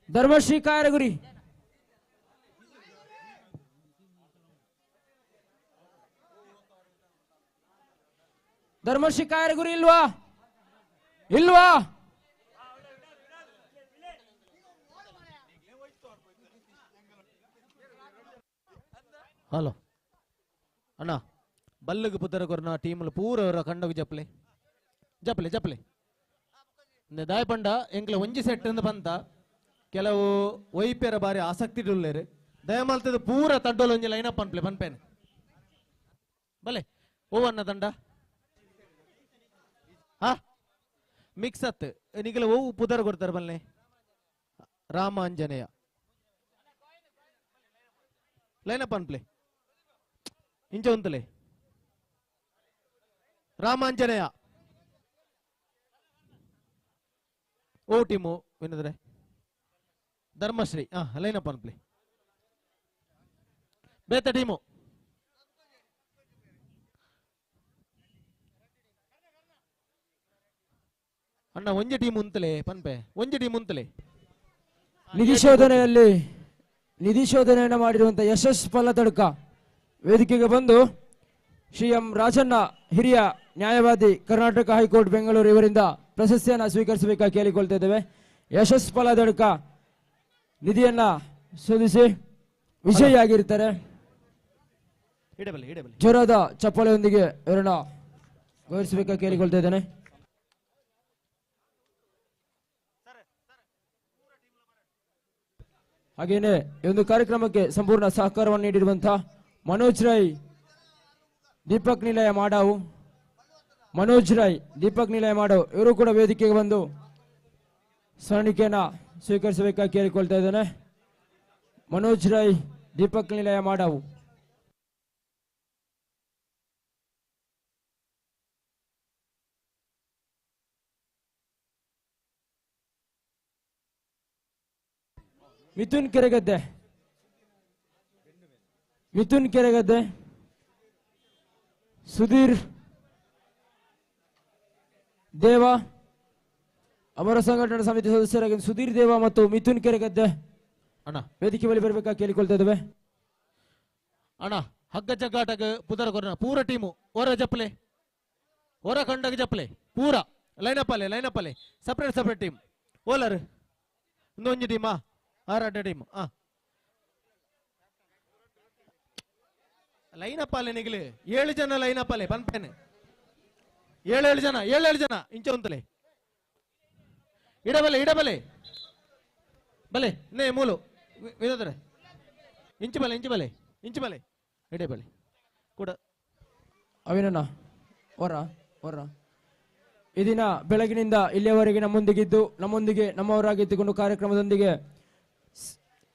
S1: ಧರ್ಮಶ್ರೀ ಕಾಯರಗುರಿ ಧರ್ಮಶ್ರೀ ಕಾಯರಗುರಿ ಇಲ್ವಾ?
S5: ಹಲೋ ಅಣ್ಣ ಬಲ್ಲಗ ಪುದರ ಕೊರ್ನ ಟೀಮ್ ಪೂರ ಕಂಡೋಗಿ ಜಪ್ಲೆ ದಾಯಪಂಡ ಎಂಕ್ಲ ಒಂಜಿ ಸೆಟ್ ಅಂತ ಬಂತ ಕೆಲವು ವೈಪ್ಯರ ಬಾರಿ ಆಸಕ್ತಿ ಇಡುಲ್ಲೇರು ದಯಮಾಲ್ತದ ಪೂರ ತಡ್ಡೋಲು ಒಂಜಿ ಲೈನಪ್ ಪನ್ಪೇನೆ ಬಲೆ ಓವನ್ನ ತಂಡ ಹಾ ಮಿಕ್ಸ್ ಅತ್ ನಿಗಲ ಓವು ಪುದರ್ ಕೊಡ್ತಾರೆ ಬಲ್ಲೆ ರಾಮಾಂಜನೇಯ ಲೈನಪ್ ಅನ್ಪ್ಲೆ ಇಂಚ ಉಂತಲೆ ರಾಮಾಂಜನೇಯ ಓ ಟೀಮು ಏನಂದ್ರೆ ಧರ್ಮಶ್ರೀ ಲೈನಪ್ ಅನ್ಪ್ಲೆ ಬೇತ ಟೀಮು ಅಣ್ಣ ಒಂಜಿ ಟೀಮ್ ಉಂತಲೆ ಪನ್ಪೆ ಒಂಜಿ ಟೀಮ್ ಉಂತಲೆ
S1: ನಿಧಿ ಶೋಧನೆಯನ್ನು ಮಾಡಿರುವಂತಹ ಯಶಸ್ ಪಲ್ಲತಡ್ಕ ವೇದಿಕೆಗೆ ಬಂದು ಶ್ರೀ ಎಂ ರಾಜಣ್ಣ ಹಿರಿಯ ನ್ಯಾಯವಾದಿ ಕರ್ನಾಟಕ ಹೈಕೋರ್ಟ್ ಬೆಂಗಳೂರು ಇವರಿಂದ ಪ್ರಶಸ್ತಿಯನ್ನು ಸ್ವೀಕರಿಸಬೇಕಾಗಿ ಕೇಳಿಕೊಳ್ತಾ ಇದ್ದೇವೆ. ಯಶಸ್ ಪಲ್ಲತಡ್ಕ ನಿಧಿಯನ್ನ ಶೋಧಿಸಿ ವಿಜಯಿಯಾಗಿರ್ತಾರೆ. ಜೋರಾದ ಚಪ್ಪಾಳೆಯೊಂದಿಗೆ ಇವರನ್ನ ಗೌರವಿಸಬೇಕಾಗಿ ಕೇಳಿಕೊಳ್ತಾ ಇದ್ದೇನೆ. ಹಾಗೇನೆ ಈ ಒಂದು ಕಾರ್ಯಕ್ರಮಕ್ಕೆ ಸಂಪೂರ್ಣ ಸಹಕಾರವನ್ನು ನೀಡಿರುವಂತಹ ಮನೋಜ್ ರೈ ದೀಪಕ್ ನಿಲಯ ಮಾಡಾವು ಇವರು ಕೂಡ ವೇದಿಕೆಗೆ ಬಂದು ಸ್ಮರಣಿಕೆಯನ್ನ ಸ್ವೀಕರಿಸಬೇಕಾಗಿ ಕೇಳಿಕೊಳ್ತಾ ಇದ್ದೇನೆ. ಮನೋಜ್ ರೈ ದೀಪಕ್ ನಿಲಯ ಮಾಡಾವು. ಮಿಥುನ್ ಕೆರೆಗದ್ದೆ ಸುಧೀರ್ ದೇವ ಅಮರ ಸಂಘಟನಾ ಸಮಿತಿ ಸದಸ್ಯರಾಗಿ ಸುಧೀರ್ ದೇವ ಮತ್ತು ಮಿಥುನ್ ಕೆರೆಗದ್ದೆ
S5: ಅಣ್ಣ
S1: ವೇದಿಕೆ ಬಳಿ ಬರಬೇಕಾಗಿ ಕೇಳಿಕೊಳ್ತಾ ಇದ್ದೇವೆ.
S5: ಅಣ್ಣ ಹಗ್ಗ ಜಗ್ಗಾಟಗ ಪುದರ ಕೊರನ ಪೂರ ಟೀಮು ಹೊರ ಜಪ್ಪಲೆ ಹೊರ ಕಂಡಗ ಜಪ್ಪಲೆ ಪೂರ ಲೈನಪ್ ಅಲೆ ಸಪ್ರೇಟ್ ಟೀಮ್ ಓಲರ್ ಇನ್ನೊಂದು ಟೀಮಾ ಆರಾಟ ಟೀಮ್ ಲೈನಪ್ ಅಲ್ಲೇ ನಿಗಲಿ 7 ಜನ ಲೈನಪ್ ಅಲ್ಲೇ ಪನ್ಪೇನೆ 7 ಜನ ಇಂಚ ಒಂತಲೆ ಇಡಬಲೆ ಬಲೆ ನೇ ಮೂಲು ವಿನೋದ್ರೆ ಇಂಚು ಬಲೆ ಇಡಬಲೆ ಕೂಡ
S1: ಅವಿನಣ್ಣ ಹೊರ ಈ ದಿನ ಬೆಳಗಿನಿಂದ ಇಲ್ಲಿಯವರೆಗೆ ನಮ್ಮೊಂದಿಗೆ ನಮ್ಮವರಾಗಿದ್ದುಕೊಂಡು ಕಾರ್ಯಕ್ರಮದೊಂದಿಗೆ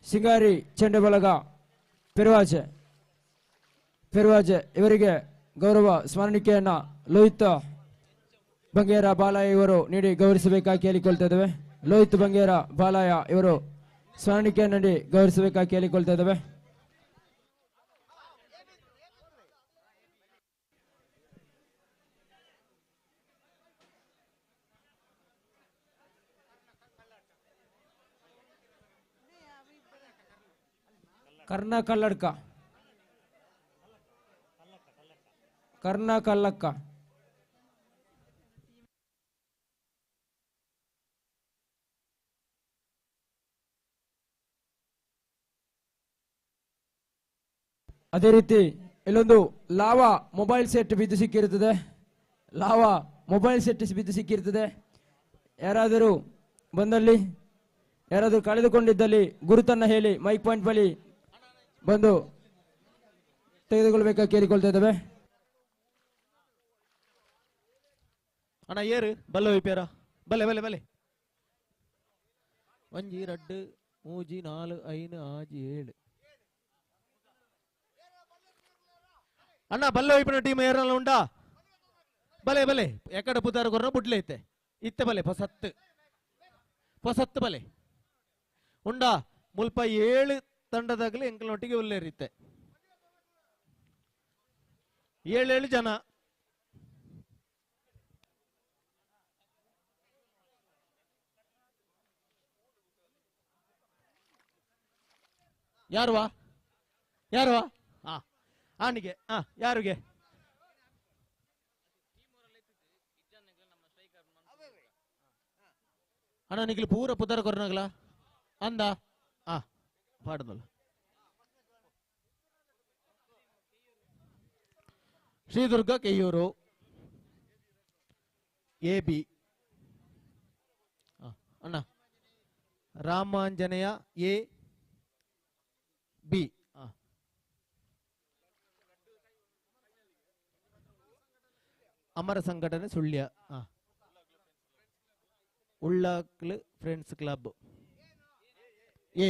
S1: ಸಿಂಗಾರಿ ಚೆಂಡೆ ಬಳಗ ಪೆರುವಾಜೆ ಇವರಿಗೆ ಗೌರವ ಸ್ಮರಣಿಕೆಯನ್ನ ಲೋಹಿತ್ ಬಂಗೇರ ಬಾಲಯ್ಯ ಇವರು ನೀಡಿ ಗೌರವಿಸಬೇಕಾಗಿ ಕೇಳಿಕೊಳ್ತಾ ಇದ್ದೇವೆ. ಲೋಹಿತ್ ಬಂಗೇರ ಬಾಲಯ್ಯ ಇವರು ಸ್ಮರಣಿಕೆಯನ್ನು ನೀಡಿ ಗೌರವಿಸಬೇಕಾಗಿ ಕೇಳಿಕೊಳ್ತಾ ಇದ್ದೇವೆ. ಕರ್ಣ ಕಲ್ಲಕ್ಕ ಅದೇ ರೀತಿ ಇಲ್ಲೊಂದು ಲಾವಾ ಮೊಬೈಲ್ ಸೆಟ್ ಬಿದ್ದು ಸಿಕ್ಕಿರುತ್ತದೆ. ಯಾರಾದರೂ ಬಂದಲ್ಲಿ ಯಾರಾದರೂ ಕಳೆದುಕೊಂಡಿದ್ದಲ್ಲಿ ಗುರುತನ್ನ ಹೇಳಿ ಮೈಕ್ ಪಾಯಿಂಟ್ ಬಳಿ ಬಂದು ತೆಗೆದುಕೊಳ್ಬೇಕಾಗಿ ಕೇಳಿಕೊಳ್ತಾ ಇದ್ದೇವೆ.
S5: ಅಣ್ಣ ಏರು ಬಲ್ಲ ವಿಪೇರ ಬಲೆ 1 2 3 4 5 6 7 ಅಣ್ಣ ಬಲ್ಲ ವೈಪಿನ ಟೀಮ್ ಏರಲ್ಲ ಉಂಟಾ ಬಲೆ ಎಕಡೆ ಪುದಾರ ಕೊರ ಬುಡ್ಲೆ ಇತ್ತೆ ಬಲೆ ಹೊಸತ್ತು ಬಲೆ ಉಂಡಾ ಮುಲ್ಪ 7 ತಂಡದಾಗಲಿ ಎಂಕಲೊಟ್ಟಿಗೆ ಉಲ್ಲೇರಿತ್ತೆ 7 ಜನ ಯಾರುವಾ ಆನಿಗೆ ಯಾರಿಗೆ ಅಣ್ಣ ನಿಖಿಲ್ ಪೂರ ಪುದರ ಕೊರನಗಲ ಅಂದ ಪಾಡದಲ್ಲ ಶ್ರೀದುರ್ಗ ಕೆಯ್ಯೂರು AB ಅಣ್ಣ ರಾಮಾಂಜನೇಯ AB ಅಮರ ಸಂಘಟನೆ Sullia Ullaklu friends club A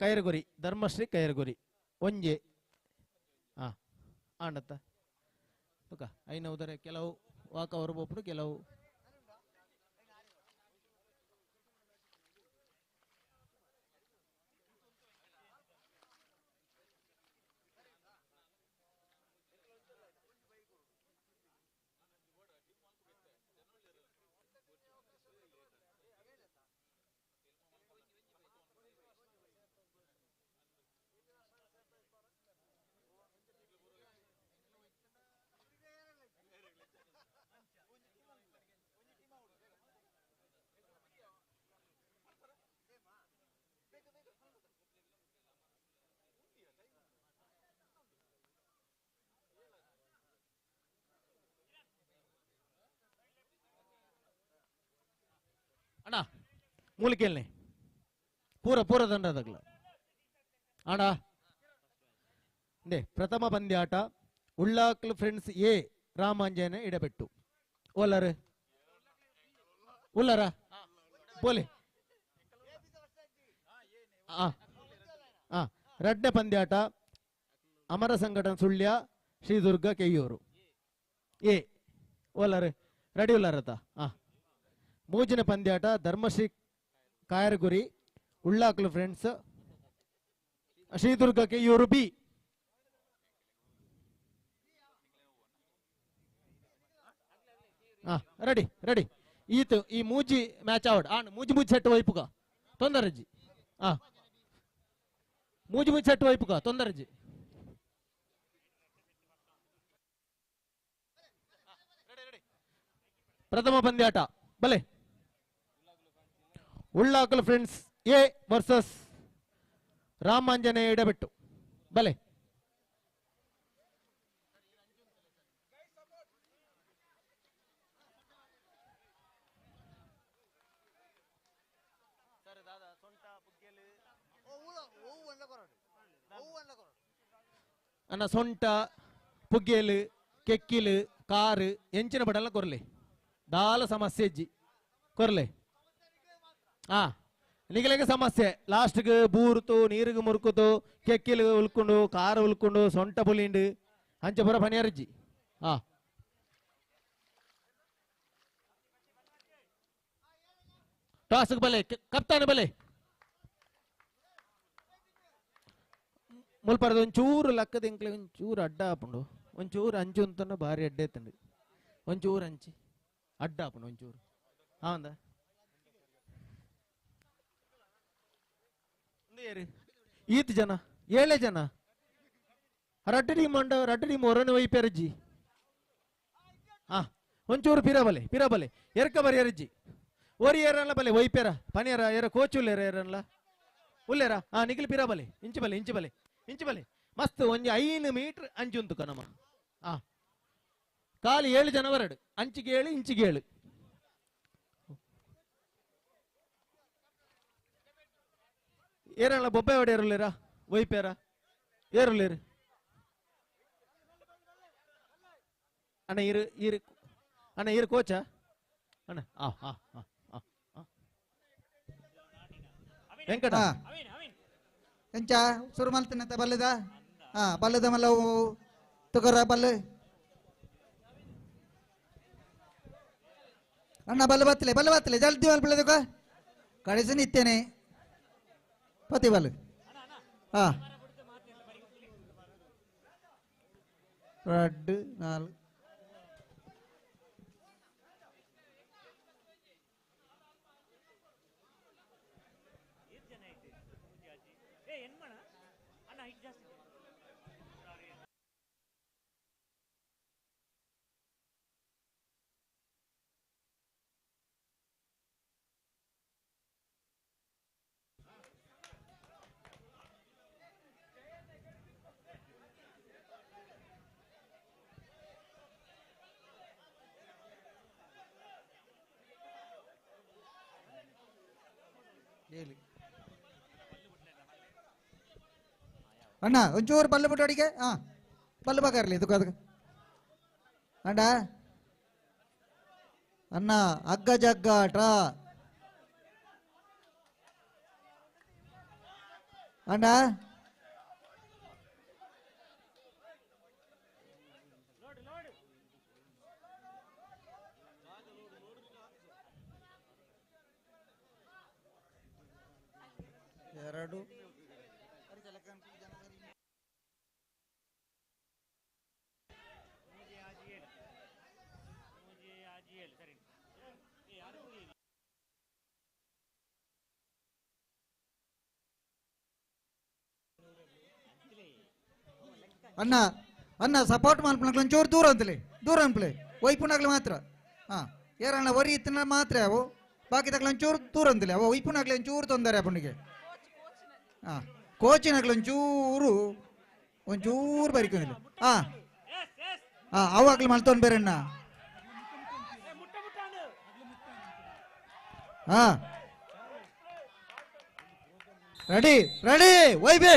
S5: Kairaguri Dharmashri Kairaguri ಒಂಜೆ ಆಂಡತ್ತ ಐನ ಉದರೆ ಕೆಲವು ವಾಕ ಹೊರಬೋಪುಡು ಕೆಲವು ಅಣ್ಣ ಮೂಲಿಕೆಲ್ನೆ ಪೂರ ದಂಡದಾಗಲ ಅಣ್ಣ ಪ್ರಥಮ ಪಂದ್ಯಾಟ ಉಳ್ಳಾಕ್ಲು ಫ್ರೆಂಡ್ಸ್ A ರಾಮಾಂಜನ ಇಡಬೆಟ್ಟು ಉಲ್ಲರ ಬೋಲೆ ಎರಡನೇ ಪಂದ್ಯಾಟ ಅಮರ ಸಂಘಟನೆ ಸುಳ್ಯ ಶ್ರೀದುರ್ಗ ಕೆಯ್ಯೂರು A ರೆಡಿ ಉಲ್ಲರತ ಮೂಜನ ಪಂದ್ಯಾಟ Dharmashri Kayaraguri Ullaklu friends Shridurga Keyyur B ready ಈತು ಈ ಮೂಜಿ ಮ್ಯಾಚ್ ಆವಡ್ ಮೂಜಿ ಸೆಟ್ ವೈಪುಗ ತೊಂದರಜ್ಜಿ ಮೂಜಿ ಸೆಟ್ ವೈಪುಗ ತೊಂದರಜ್ಜಿ ಪ್ರಥಮ ಪಂದ್ಯಾಟ ಬಲೆ ಉಳ್ಳಾಕಲ್ ಫ್ರೆಂಡ್ಸ್ ಎ ವರ್ಸಸ್ ರಾಮಾಂಜನೇಯ ಎಡಬೆಟ್ಟು ಬಲೆ. ಅನ್ನ ಸೊಂಟ ಪುಗ್ಗೇಲು ಕೆಕ್ಕಿಲು ಕಾರು ಎಂಚಿನ ಬಡಲ್ಲ ಕೊರ್ಲೆ ದಾಲ ಸಮಸ್ಯೆ ಇಜ್ಜಿ ಕೊರ್ಲೆ ನಿಗಲಿಗೆ ಸಮಸ್ಯೆ ಲಾಸ್ಟ್ಗೆ ಬೂರ್ತು ನೀರಿಗೆ ಮುರುಕುತು ಕೆಕ್ಕಿಲು ಉಲ್ಕೊಂಡು ಕಾರು ಉಲ್ಕೊಂಡು ಸೊಂಟ ಪುಲಿಂಡು ಅಂಚ ಬರ ಪನಿಯಾರಜ್ಜಿ ಟಾಸ್ಗೆ ಬಲೆ ಕಪ್ತಾನೆ ಬಲೆ ಮುಲ್ಪರದ ಒಂಚೂರು ಲಕ್ಕದ ಇಂಕ್ಲೆ ಒಂಚೂರು ಅಡ್ಡ ಹಾಪುಂಡು ಒಂಚೂರು ಅಂಚು ಅಂತ ಭಾರಿ ಅಡ್ಡ ಎತ್ತಂಡು ಒಂಚೂರು ಅಂಚಿ ಅಡ್ಡ ಹಾಪುಂಡು ಒಂಚೂರು ಹೌದ ಈತ್ ಜನ 7 ಜನ ರಡ್ಡಿ ಮಂಡ ರಡ್ಡಿ ಮೊರನೆ ವೈಪೇರಜ್ಜಿ ಒಂಚೂರು ಪಿರಬಲೆ ಎರ್ಕ ಬರಿ ಎರಜ್ಜಿ ಓರಿ ಏರಲ್ಲ ಬಲೆ ವೈಪೇರ ಪನಿಯರ ಎರ ಕೋಚುಲ್ಲೇರ ಏರಲ್ಲ ಉಲ್ಲೇರ ನಿಖಿಲ್ ಪಿರಬಲೆ ಇಂಚು ಬಲೆ ಮಸ್ತ್ ಒಂಜಿ 5 ಮೀಟರ್ ಅಂಚುಂತು ಕನಮ ಕಾಲು 7 ಜನ ಬರಡು ಅಂಚಿಗೆ 7 ಇಂಚಿಗೆ 7 ಏರಲ್ಲ ಬೊಬ್ಬೆ ಹೊಡೆಯರುಲ್ಲೇರ ವೈಪೇರ ಏರುಲ್ಲೇರು ಅಣ್ಣ ಇರು ಕೋಚ ಅಣ್ಣ ವೆಂಕಟ
S2: ಎಂಚ ಶುರು ಮಾಡ್ತೀನಂತ ಬಲ್ಲದ ಬಲ್ಲದ ಮಲ್ಲ ತಗೋರ ಬಲ್ಲೆ ಅಣ್ಣ ಬಲ್ಲ ಬತ್ತಲೆ ಜಲ್ದಿ ಬಲ್ ಬೆಳೆದ ಕಳಿಸಿ ನಿತ್ತೇನೆ ಪತಿ ಬಲ್ 2 4 ಅಣ್ಣ ಒಂಚೂರು ಬಲ್ಲು ಬಿಟ್ಟು ಅಡಿಗೆ ಬಲ್ಲು ಬಗಾರ್ಲಿ ಇದಕ್ಕೆ ಅದಕ್ಕೆ ಅಣ್ಣ ಅಣ್ಣ ಅಗ್ಗ ಜಗ್ಗಾಟ ಅಣ್ಣ ಎರಡು ಅಣ್ಣ ಅಣ್ಣ ಸಪೋರ್ಟ್ ಮಾಡ್ಕೊಳಕ್ಕೆ ಒಂಚೂರು ದೂರ ಅಂತಲೇ ವೈಪುನಾಗ್ಲಿ ಮಾತ್ರ ಏರಣ್ಣ ವರಿ ಇತ್ತನ ಮಾತ್ರ ಅವು ಬಾಕಿ ತಗ್ಲ ಒಂಚೂರು ದೂರ ಅಂತಲೇ ಅವ ವೈಪುನಾಗ್ಲಿ ಒಂಚೂರು ತೊಂದರೆ ಅಪ್ಪನಿಗೆ ಕೋಚಿನಾಗ್ಲಿ ಒಂಚೂರು ಬರಿಕೊಂಡಿಲ್ಲ ಅವಾಗ್ಲಿ ಮಲ್ತೊಂದು ಬೇರೆಣ್ಣ ರೆಡಿ ವೈಬೆ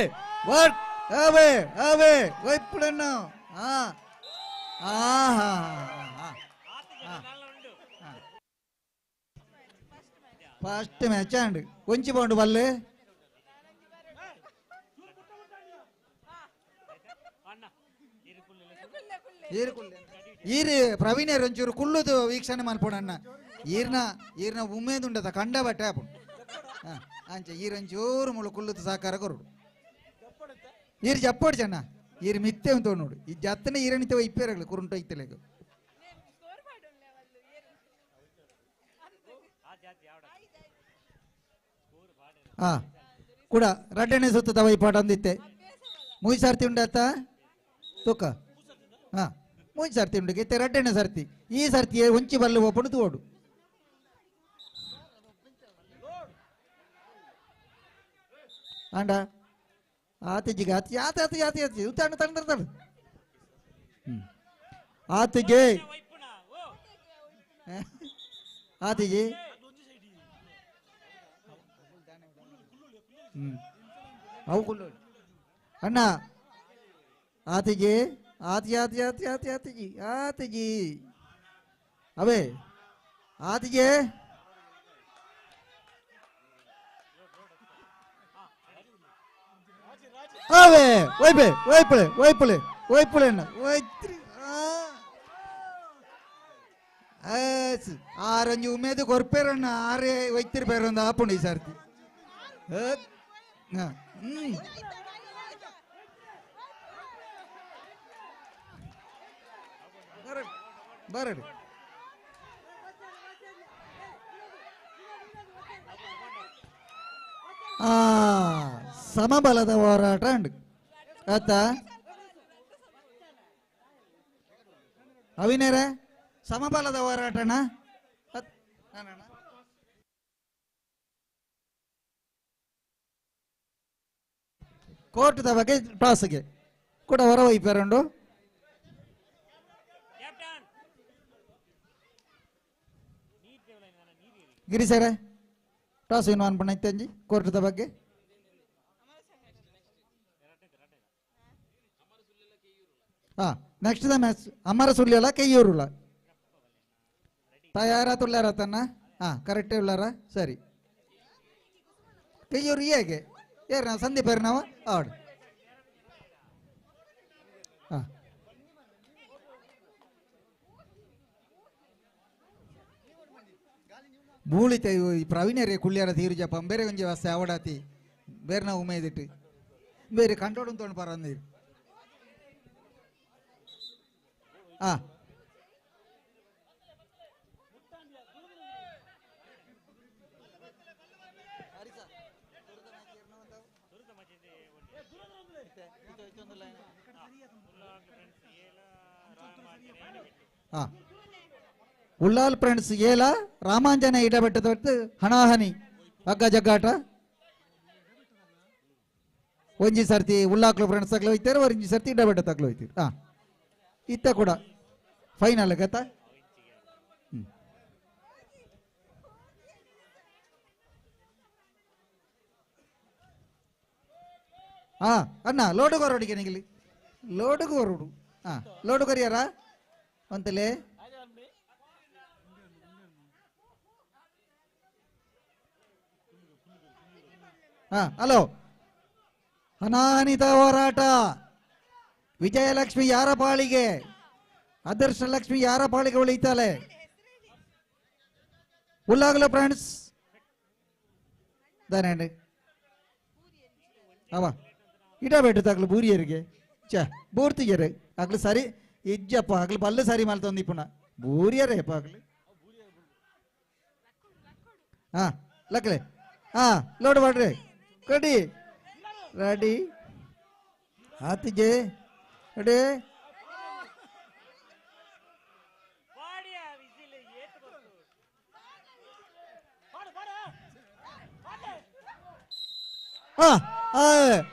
S2: ವರ್ಕ್ ಅವೇ ವೈಪುಳನ್ನು ಫಸ್ಟ್ ಮ್ಯಾಚ್ ಅಂಡ್ ಒಂಚಿ ಬಾಂಡು ಬಲ್ಲೆ ಈರಿ ಪ್ರವೀಣ್ಯರು ಒಂಚೂರು ಕುಳ್ಳುದು ವೀಕ್ಷಣೆ ಮಾಡ್ಕೊಡಣ್ಣ ಈರ್ನ ಉಮೇದುಂಡದ ಕಂಡ ಬಟ್ಟೆ ಆಪು ಅಂಚೆ ಈರಂಚೂರು ಮುಳು ಕುಳ್ಳುದು ಸಾಕಾರ ಕೊರುಡು ಈರು ಜಪ್ಪೋಡು ಚೆನ್ನ ಈರು ಮಿತ್ತೆ ಅಂತ ನೋಡು ಈ ಜತ್ತನೆ ಈರಣಿತವ ಇಪ್ಪೇರಗಳು ಕುರುಂಟು ಐತಲೆಗು ಕೂಡ ರಡ್ಡನೆ ಸುತ್ತದ ವೈಪಾಟ ಅಂದಿತ್ತೆ ಮೂಯಿ ಸರ್ತಿ ಉಂಡತ್ತ ತೂಕ ಮೂಯಿ ಸರ್ತಿ ಉಂಡು ಗೆತ್ತೆ ರಡ್ಡನೆ ಸರ್ತಿ ಈ ಸರ್ತಿ ಒಂಚಿ ಬಲ್ಲು ಒಪ್ಪಣದು ಓಡು ಆಂಡ ಆತಿಜಿಗೆ ಆತಿ ಆತ ಆತಿ ಆತಿ ಆತಿ ತಂಡ ತಂಡ ತಂಡ ಆತಿಗೆ ಆತಿಜಿ ಅವು ಕುಲ್ಲು ಅಣ್ಣ ಆತಿಜಿ ಆತಿ ಆತಿ ಆತಿ ಆತಿ ಆತಿಜಿ ಆತಿಜಿ ಅವೇ ಆತಿಜಿ ಅವೇ ವೈಪೆ ವೈಪಳೆ ವೈಪಳೆ ವೈಪಳೆ ಅಣ್ಣ ವೈತ್ರಿ ಆರಂಜು ಉಮೇದು ಕೊರ್ಪೇರಣ್ಣ ಆರೇ ವೈತಿರ್ ಬೇರೊಂದು ಆಪುಂಡು ಈ ಸರ್ತಿ ಬರಡಿ ಸಮಬಲದ ಹೋರಾಟ ಉಂಡು ಆತ ಅವಿನೇರ ಸಮಬಲದ ಹೋರಾಟಣ ಕೋರ್ಟ್ದ ಬಗ್ಗೆ ಟಾಸ್ಗೆ ಕೂಡ ಹೊರ ಒಯ್ಪೇರುಂಡು ಗಿರಿ ಸರ ಟಾಸ್ ಏನು ಅನ್ಪಣ್ಣಿ ಕೋರ್ಟ್ದ ಬಗ್ಗೆ ನೆಕ್ಸ್ಟ್ ದ ಮ್ಯಾಚ್ ಅಮರ ಸುಳ್ಳಿಯಲ್ಲ ಕೆಯ್ಯೂರುಲ್ಲ ತಯಾರಾತುಳ್ಳಾರತನ್ನ ಕರೆಕ್ಟೇ ಉಳ್ಳಾರ ಸರಿ ಕೆಯ್ಯೂರು ಹೇಗೆ ಯಾರು ನಾವು ಸಂದೀಪ್ ನಾವು ಆಡ್ ಬೂಳಿತ ಈ ಪ್ರವೀಣರೇ ಕುಳ್ಳಿಯಾರ ತೀರುಜಪ್ಪ ಬೇರೆ ಒಂಜಿ ವಸ್ತು ಅವಡಾತಿ ಬೇರೆ ನಾವು ಉಮೇದಿಟ್ಟು ಬೇರೆ ಕಂಟ್ರೋಲ್ ತೊಗೊಂಡು ಪರಂದಿರು ಉಳ್ಳಾಲ್ ಫ್ರೆಂಡ್ಸ್ ಏಲ ರಾಮಾಂಜನ ಇಡಬೆಟ್ಟದ ಹಣಾಹನಿ ಹಗ್ಗ ಜಗ್ಗಾಟ ಒಂಜಿ ಸರ್ತಿ ಉಳ್ಳಾಕ್ಲು ಫ್ರೆಂಡ್ಸ್ ತಗ್ಲು ಹೋಯ್ತಾರೆ ಒಂಜಿ ಸರ್ತಿ ಇಡಬೆಟ್ಟ ತಗ್ಲು ಹೋಯ್ತೀರಿ ಇತ್ತ ಕೂಡ ಫೈನಲ್ ಗತ ಅಣ್ಣ ಲೋಡುಗೋರೊಡಿಗೆ ನಿಗಲಿ ಲೋಡುಗೋರುಡು ಲೋಡುಗೊರಿಯಾರ ಅಂತಲೇ ಹಲೋ ಅನಾನಿತ ಹೋರಾಟ ವಿಜಯಲಕ್ಷ್ಮಿ ಯಾರ ಪಾಳಿಗೆ ಅದರ್ಶ ಲಕ್ಷ್ಮಿ ಯಾರ ಪಾಳಿಗೆ ಉಳಿತಾಳೆ ಉಳ್ಳಾಗಲ ಫ್ರೆಂಡ್ಸ್ ದಾನೆ ಅವ ಇಡಬೇಟ್ಟು ತಗ್ಲು ಬೂರಿಯರಿಗೆ ಬೂರ್ತಿಗೆರೆ ಆಗ್ಲು ಸರಿ ಇಜ್ಜಪ್ಪ ಆಗ್ಲು ಬಲ್ಲು ಸರಿ ಮಲ್ತೊಂದಿ ಪುನಃ ಬೂರಿಯರೇ ಆಗ್ಲಿ ಲಕ್ಲೆ ಲೋಡ್ ಮಾಡ್ರಿ ಕಡಿ ರೆಡಿ ಆತಿಜೆ ರೆಡಿ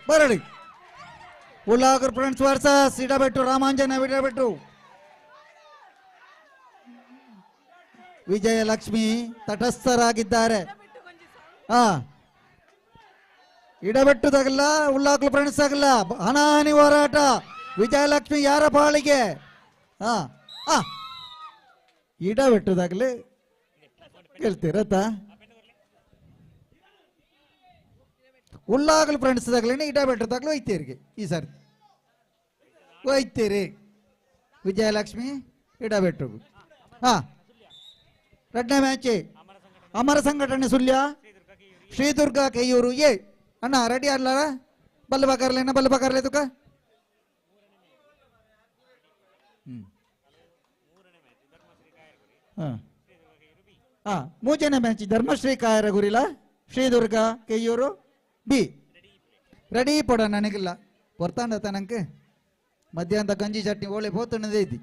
S2: ಬರಡಿ ಉಳ್ಳಾಗರ್ ಫ್ರೆಂಡ್ಸ್ ವರ್ಸಸ್ ಇಡಬೆಟ್ಟು ರಾಮಾಂಜನ ಇಡಬೆಟ್ಟು ವಿಜಯಲಕ್ಷ್ಮಿ ತಟಸ್ಥರಾಗಿದ್ದಾರೆ ಇಡಬೆಟ್ಟು ತಗಲ್ಲ ಉಳ್ಳಾಕ್ಲು ಫ್ರೆಂಡ್ಸ್ ತಗಲ್ಲ ಹಣಾಹನಿ ಹೋರಾಟ ವಿಜಯಲಕ್ಷ್ಮಿ ಯಾರ ಪಾಳಿಗೆ ಇಡಬೆಟ್ಟದಾಗಲಿ ಕೇಳ್ತೀರತ್ತ ಉಳ್ಳಾಗಲು ಫ್ರೆಂಡ್ಸ್ ತಗಲೇನೆ ಇಡಬೆಟ್ಟದಾಗಲು ಒಯ್ತೀರಿಗೆ ಈ ಸಾರಿ ಒಯ್ತೀರಿ ವಿಜಯಲಕ್ಷ್ಮಿ ಇಡಬೆಟ್ಟು ಎರಡನೇ ಮ್ಯಾಚ್ ಅಮರ ಸಂಘಟನೆ ಸುಳ್ಯ ಶ್ರೀದುರ್ಗ ಕೆಯ್ಯೂರು ಅಣ್ಣ ರೆಡಿ ಅಲ್ಲಾರ ಬಲ್ಲಬಾಕರ್ಲೇನ ಬಲ್ಲಬಾಕರ್ಲೆ ತುಕ ಮೂಜನೇ ಮ್ಯಾಚ್ ಧರ್ಮಶ್ರೀ ಕಾಯರಗುರಿಲ ಶ್ರೀದುರ್ಗ ಕೆಯ್ಯೂರು ಬಿ ರೆಡಿ ಪಡ ನನಗಿಲ್ಲ ಹೊರ್ತಾಂಡ ತನಕ ಮಧ್ಯಾಹ್ನದ ಗಂಜಿ ಚಟ್ನಿ ಒಳ್ಳೆ ಪೋತಣ್ಣದೇ ಇದ್ದಿ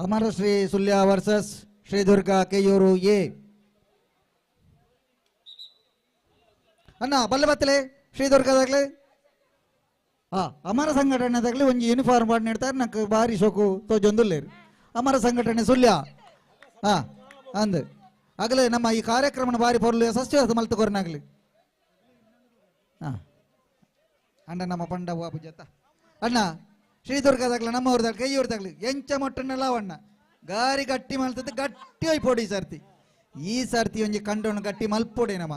S2: ಅಮರಶ್ರೀ ಸುಲ್ಯ ವರ್ಸಸ್ ಶ್ರೀ ದುರ್ಗಾ ಕೆಯೂರು ಎ. ಅಣ್ಣ ಬಲ್ಲೆ ಬತ್ತಲೆ ಶ್ರೀ ದುರ್ಗದಾಗ್ಲಿ ಅಮರ ಸಂಘಟನೆದಾಗ್ಲಿ ಒಂಜಿ ಯೂನಿಫಾರ್ಮ್ ಮಾಡಿ ನೀಡ್ತಾರೆ ನಂಗೆ ಭಾರಿ ಶೋಕು ತೋಜೊಂದುಲ್ಲೇರು ಅಮರ ಸಂಘಟನೆ ಸುಲ್ಯ ಅಂದ್ ಆಗಲೇ ನಮ್ಮ ಈ ಕಾರ್ಯಕ್ರಮನ ಬಾರಿ ಪೊರ್ಲು ಯಶಸ್ವಿ ಮಲ್ತುಕೊರ್ನಾಗ್ಲಿ ಅಂಡ ನಮ್ಮ ಪಂಡ ಪೂಜತ್ತ ಅಣ್ಣ ಶ್ರೀದುರ್ಗದಾಗ್ಲಿ ನಮ್ಮ ಊರ್ದಾಗ ಕೈ ಊರ್ದಾಗ್ಲಿ ಎಂಚ ಮೊಟ್ಟನೆಲ್ಲ ಅಣ್ಣ ಗಾರಿ ಗಟ್ಟಿ ಮಲ್ತದ್ದು ಗಟ್ಟಿ ಹೋಯ್ ಪೋಡಿ ಈ ಸರ್ತಿ ಒಂಜಿ ಕಂಡೋಣ ಗಟ್ಟಿ ಮಲ್ಪೋಡೆ ನಮ್ಮ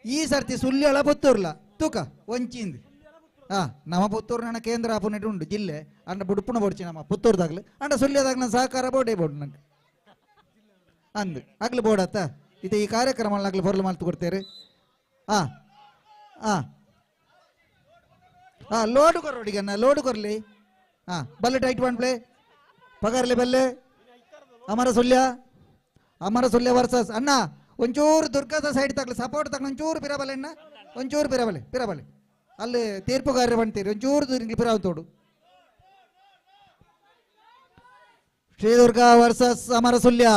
S2: ಈ ಸರ್ತಿ ಸುಳ್ಯಳ ಪುತ್ತೂರ್ಲ ತೂಕ ಒಂಚಿಂದು ನಮ್ಮ ಪುತ್ತೂರು ನನ್ನ ಕೇಂದ್ರ ಆಪುನೆಟ್ ಉಂಡು ಜಿಲ್ಲೆ ಅಂಡ ಬುಡುಪುಣ ಬೋಡ್ಚಿ ನಮ್ಮ ಪುತ್ತೂರ್ದಾಗ್ಲಿ ಅಂಡ ಸುಳ್ಯದಾಗ ನನ್ನ ಸಹಕಾರ ಬೋಡೇ ಬೋಡು ನಂಗೆ ಅಂದು ಆಗ್ಲಿ ಬೋಡತ್ತ ಇದು ಈ ಕಾರ್ಯಕ್ರಮ ಆಗ್ಲಿ ಹೊರಲು ಮಲ್ತು ಕೊಡ್ತೇವೆ ಲೋಡು ಕೊರೋಡಿಗನ್ನ ಲೋಡು ಕೊರ್ಲಿ ಬಲ್ಲೆ ಟೈಟ್ ಒನ್ ಪ್ಲೇ ಪಗಾರ್ಲಿ ಬಲ್ಲೆ ಅಮರ ಸುಲ್ಯ ವರ್ಸಸ್ ಅಣ್ಣ ಒಂಚೂರು ದುರ್ಗದ ಸೈಡ್ ತಗ್ಲಿ ಸಪೋರ್ಟ್ ತಗ್ಲಿ ಒಂಚೂರು ಪಿರಬಲೆ ಅಣ್ಣ ಒಂಚೂರು ಪಿರಬಲೆ ಅಲ್ಲಿ ತೀರ್ಪುಗಾರ ಬಂತೀರಿ ಒಂಚೂರು ಪಿರಾವ್ ತೋಡು ಶ್ರೀ ದುರ್ಗಾ ವರ್ಸಸ್ ಅಮರ ಸುಲ್ಯ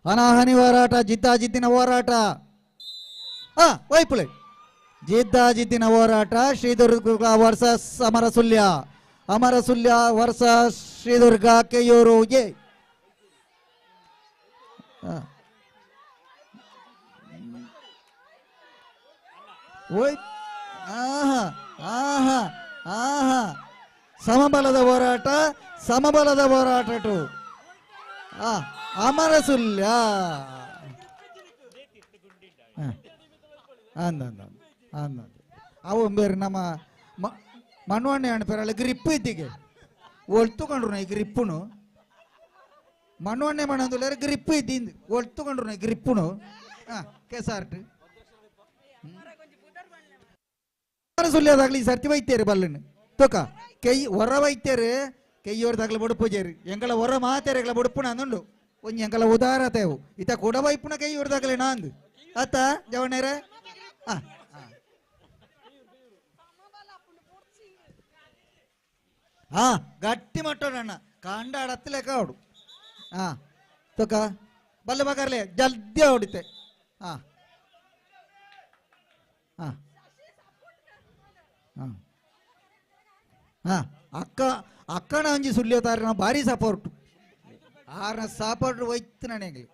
S2: ಹನಾಹನಿ ಹೋರಾಟ ಜಿದ್ದಿನ ಹೋರಾಟ ವೈಪುಲೆ ಜಿದ್ದಿನ ಹೋರಾಟ Shri Durga versus Amara Sullia versus Shri Durga Keyyur A. ಸಮಬಲದ ಹೋರಾಟ ಅಮರ ಸುಲ್ಯ ಅವು ಬೇರೆ ನಮ್ಮ ಮಣ್ಣವಣ್ಣೆ ಅಣ್ಣ ಗ್ರಿಪ್ ಇದ್ದಿಗೆ ಒಳ್ತುಕೊಂಡ್ರು ಈ ಗ್ರಿಪ್ಪುನು ಮಣ್ಣವಣ್ಣೆ ಮಣ್ಣಂದುಲ್ಲಾರ ಗ್ರಿಪ್ ಇದ್ದಿಂದು ಒಳ್ತುಕೊಂಡ್ರು ಈ ಗ್ರಿಪ್ಪುನು ಕೆಸಾರ್ಟ್ ಸುಳ್ಯದಾಗ್ಲಿ ಈ ಸರ್ತಿ ವೈತೇರಿ ಬಲ್ಲನ್ ತೂಕ ಕೈ ಹೊರ ವೈತೇರಿ ಕೈಯೋರ್ದಾಗ್ಲಿ ಬುಡುಪೂಜೇರಿ ಎಂಕಲ ಹೊರ ಮಾತೇರಿಗಳ ಬುಡುಪುಣ ಅಂದುಂಡು ಒಂಜಿ ಎಂಕಲ ಉದಾರತೆವು ಇತ ಕೂಡ ವೈಪುಣ ಕೈಯೋರ್ದಾಗ್ಲಿ ನಾಂದು ಆತ ಜವಣ್ಣೇರೆ ಗಟ್ಟಿ ಮಟ್ಟೋಣ ಕಾಂಡ ಹತ್ತಲೆ ಕಾಡು ತೂಕ ಬಲ್ಲ ಬಗಾರ್ಲೆ ಜಲ್ದಿ ಹೊಡಿತೆ ಅಕ್ಕನ ಒಂಜಿ ಸುಳ್ಯೋತಾರ ಭಾರಿ ಸಪೋರ್ಟ್ ಆರ್ನ ಸಪೋರ್ಟ್ ಒಯ್ತು ನನಗೆ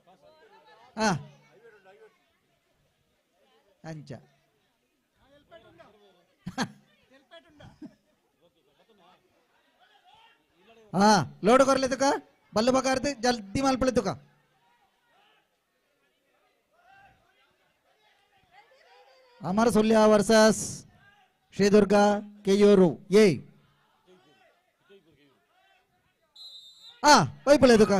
S2: ಅಂಚ ಲೋಡ್ ಕೊರ್ಲೆ ತುಕ ಬಲ್ಲು ಬಗಾರ್ದು ಜಲ್ದಿ ಮಲ್ಪಳೆ ತುಕ ಅಮರ ಸುಲ್ಯ ವರ್ಸಸ್ ಶ್ರೀ ದುರ್ಗಾ ಕೆಯೂರು ಎ. ವೈಪಳೆ ತುಕ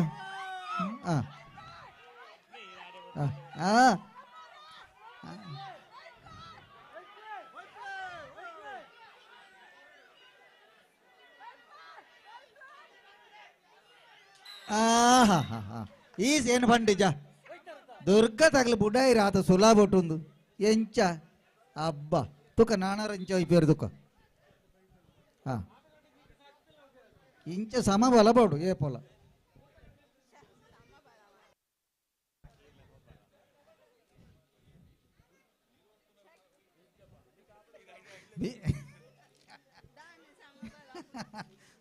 S2: ಈ ಸೇನು ಪಂಡಿಜ ದುರ್ಗ ತಗಲು ಬುಡಾಯಿ ರಾತ ಸುಲಾ ಬೊಟ್ಟುಂದು ಎಂಚ ಅಬ್ಬ ತುಕ ನಾನಾರಂಚ ಇಪ್ಪೇರು ತುಕ ಇಂಚ ಸಮ ಬಲ ಬೋಡು ಏ ಪೊಲ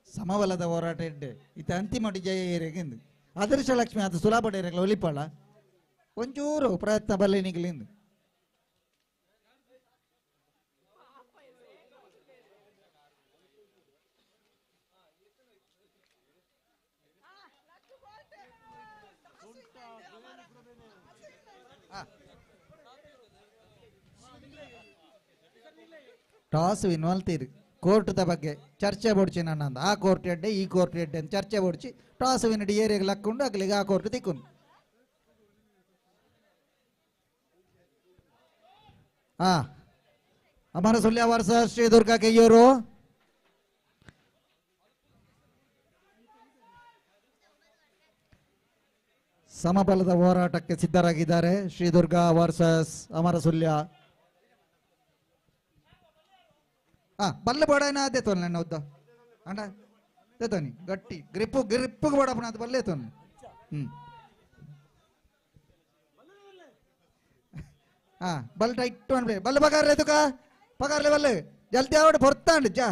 S2: ಸಮಬಲದ ಹೋರಾಟ ಎಡ್ಡೆ ಇತ ಅಂತಿಮ ಜಯ ಏರೆಗೆಂದು ಅದೃಶ ಲಕ್ಷ್ಮಿ ಅದು ಸುಲಭ ಡೇರೆಗ್ಲ ಒಲಿಪಾಳ ಒಂಚೂರು ಪ್ರಯತ್ನ ಬಲ್ಲೆನಿಗ್ಲಿಂದು ಟಾಸ್ ವಿನ್ವಲ್ತೀರಿ ಕೋರ್ಟ್ದ ಬಗ್ಗೆ ಚರ್ಚೆ ಬೊಡ್ಚಿ ನನ್ನ ಆ ಕೋರ್ಟ್ ಎಡ್ಡೆ ಈ ಕೋರ್ಟ್ ಎಡ್ಡೆ ಅಂತ ಚರ್ಚೆ ಬೊಡ್ಚಿ ಟಾಸ್ ವಿನಡಿ ಏರಿಯಾಗೆ ಲಕ್ಕೊಂಡು ಅಗ್ಲಿಗೆ ಆ ಕೋರ್ಟ್ ತಿಕ್ಕೊಂಡು ಅಮರ ಸುಲ್ಯ ವರ್ಸಸ್ ಶ್ರೀ ದುರ್ಗಾ ಕೆಯೂರು ಸಮಬಲದ ಹೋರಾಟಕ್ಕೆ ಸಿದ್ಧರಾಗಿದ್ದಾರೆ ಶ್ರೀ ದುರ್ಗಾ ವರ್ಸಸ್ ಅಮರ ಸುಲ್ಯ ಬಲ್ಲ ಬೋಡಾಯನ ಆದೆ ತೋಲ್ ನನ್ನ ಉದ್ದ ಅಂಡ तेतोनी गट्टी ग्रिप ग्रिप पडपण ಅದು ಬಲ್ಲೆ ತೋನಿ हाँ बल टाइट वन पे बल पकार ले तुका पकार ले बल जल्दी आवड़ भरता जा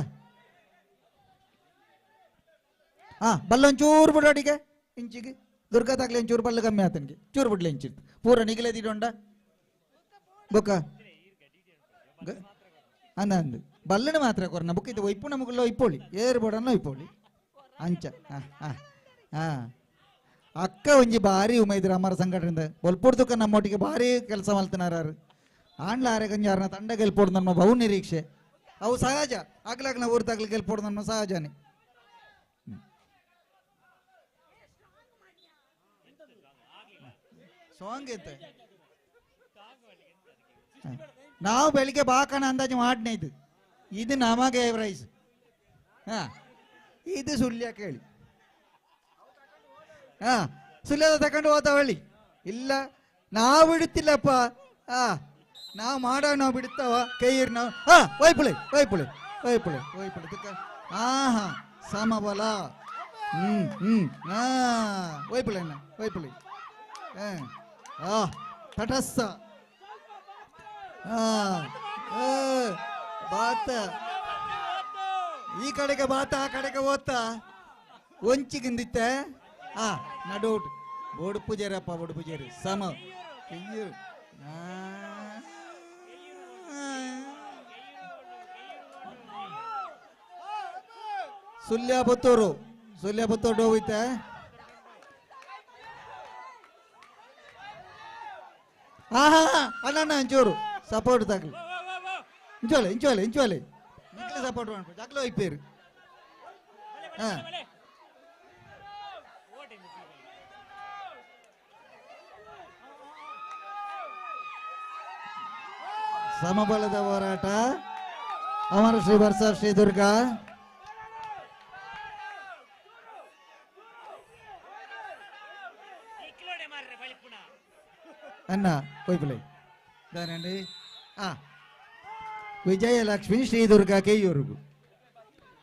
S2: हाँ बल चूर बिड़ी के इंची की दुर्गा तक चूर बल कम्मी आतन के चूर बिडले इंची पूरा निकले तीडोंडा बुक अंद अंद बल्लन मात्र कोरना बुक ಇದು ವೈಪು ನಮಗಲ್ಲ ವೈಪೋಳಿ ಏರ್ ಬಡನ್ನ ವೈಪೋಳಿ ಅಂಚ ಅಕ್ಕ ಒಂಜಿ ಬಾರಿ ಉಮೈದ್ರ ಅಮರ ಸಂಘಟನೆ ಬಲ್ಪುಡ್ತಕ್ಕ ನಮ್ಮೊಟ್ಟಿಗೆ ಬಾರಿ ಕೆಲಸ ಮಾಡ್ತಿನಾರು ಆಂಡ್ಲ ಆರೆ ಗಂಜಾರನ ತಂಡ ಗೆಲ್ಪೋಡು ನಮ್ಮ ಬಹು ನಿರೀಕ್ಷೆ ಅವು ಸಹಜ ಆಗ್ಲಾಗ್ನ ಊರ್ ತಗ್ಲಿ ಗೆಲ್ಪೋಡು ನಮ್ಮ ಸಹಜನೇ ಸಾಂಗ್ ಐತೆ ನಾವು ಬೆಳಿಗ್ಗೆ ಬಾಕಣ ಅಂದಾಜು ಮಾಡ್ನೇ ಇದು ನಮಗೆ ರೈಸ್ ಹಾ ಇದು ಸುಳ್ಯ ಕೇಳಿ ಹಾ ಸುಳ್ಯದ ತಕೊಂಡು ಹೋತ ಹೊಳ್ಳಿ ಇಲ್ಲ ನಾವು ಬಿಡುತ್ತಿಲ್ಲಪ್ಪ ಹಾ ನಾವು ಮಾಡೋ ನಾವು ಬಿಡುತ್ತಾವ ಕೈಯಿರ್ ನಾವು ಹಾ ವೈಪುಳೆ ವೈಪುಳೆ ವೈಪುಳೆ ವೈಪುಳೆ ಹಾ ಹಾ ಸಮಬಲ ಹಾ ವೈಪುಳೆ ವೈಪುಳೆ ಹಾ ತಟಸ್ಥ ಬಾತ ಈ ಕಡೆಗೆ ಬಾತ ಆ ಕಡೆಗೆ ಓದ್ತ ಒಂಚಿಗಿಂದಿತ್ತೆ ಆ ನಡೋಟ್ ಬೋಡು ಪೂಜಾರಪ್ಪ ಬೋಡು ಪೂಜಾರಿ ಸಮ ಸುಲ್ಯ ಪುತ್ತೂರು ಹೋಯ್ತೆ ಹಾ ಹಾ ಅಣ್ಣ ಒಂಚೂರು ಸಪೋರ್ಟ್ ತಗಲಿ ಇಂಚೋಲೆ ಸಪೋರ್ಟ್ ಮಾಡ್ಬೇಕು ಜಾಗ್ಲೋ ಐಪೇರು ಹಾ ಸಮಬಲದ ಹೋರಾಟ ಅಮರ ಶ್ರೀ ವರ್ಷ ಶ್ರೀ ದುರ್ಗಾ ಅನ್ನ ಕೊಯ್ಪುಲೆ దానండి ವಿಜಯಲಕ್ಷ್ಮಿ ಶ್ರೀ ದುರ್ಗಾ ಕೆಯ್ಯೂರುಗು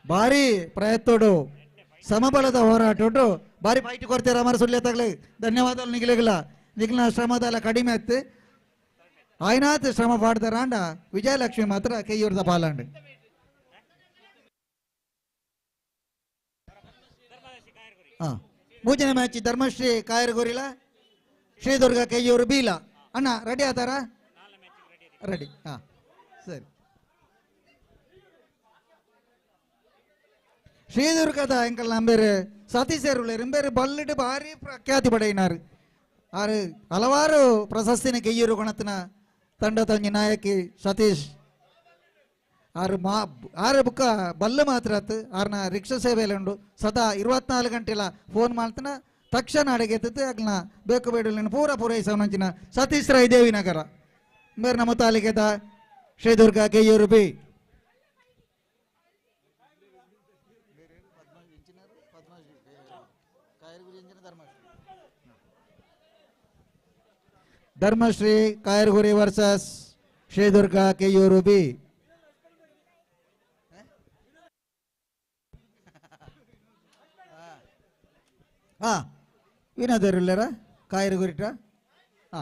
S2: ಭಾರಿ ಪ್ರಯತ್ನೋಡು ಸಮಬಲದ ಹೋರಾಟೋಡು ಭಾರಿ ಫೈಟ್ ಕೊಡ್ತಾರೆ ಅಮರ ಸುಳ್ಯ ತಗಲೆ ಧನ್ಯವಾದಗಳು ನಿಗಲಿನ ಶ್ರಮದಲ್ಲ ಕಡಿಮೆ ಆಯ್ತು ಆಯ್ನಾತ್ ಶ್ರಮ ಪಾಡ್ತಾರಾಂಡ ವಿಜಯಲಕ್ಷ್ಮಿ ಮಾತ್ರ ಕೆಯ್ಯೂರದ ಪಾಲಾಂಡ್ ಮೂಜನೆ ಮ್ಯಾಚ್ ಧರ್ಮಶ್ರೀ ಕಾಯರ್ಗೋರಿಲ ಶ್ರೀ ದುರ್ಗಾ ಕೆಯ್ಯೂರು ಬೀಲ ಅಣ್ಣ ರೆಡಿ ಆತಾರ ರೆಡಿ ಹಾ ಸರಿ ಶ್ರೀದುರ್ಗದ ಎಂಕಲ್ ನಂಬೇರು ಸತೀಶರು ಎಂಬೇರು ಬಲ್ಲಿಡು ಭಾರಿ ಪ್ರಖ್ಯಾತಿ ಪಡೆಯಿನಾರು ಆರು ಹಲವಾರು ಪ್ರಶಸ್ತಿನ ಕೆಯ್ಯೂರು ಗುಣತಿನ ತಂಡ ತಂಗಿ ನಾಯಕಿ ಸತೀಶ್ ಆರು ಬುಕ್ಕ ಬಲ್ಲು ಮಾತ್ರ ಆರ್ನ ರಿಕ್ಷಾ ಸೇವೆಯಲ್ಲಿ ಉಂಡು ಸದಾ 24 ಗಂಟೆಲ ಫೋನ್ ಮಾಡ್ತಾನ ತಕ್ಷಣ ಅಡಿಗೆ ಆಗ್ನ ಬೇಕು ಬೇಡ ಪೂರ ಪೂರೈಸವನಂಚಿನ ಸತೀಶ್ ರೈ ದೇವಿನಗರ ಮೇರೆ ನಮ್ಮ ತಾಲಿಕೆದ Shri Durga Keyyur B Dharmashri Kayarguri versus Shri Durga Keyyur B ಹಾ ವಿನೋದರುಲ್ಲರ ಕಾಯರ್ಗುರಿಟ ಹಾ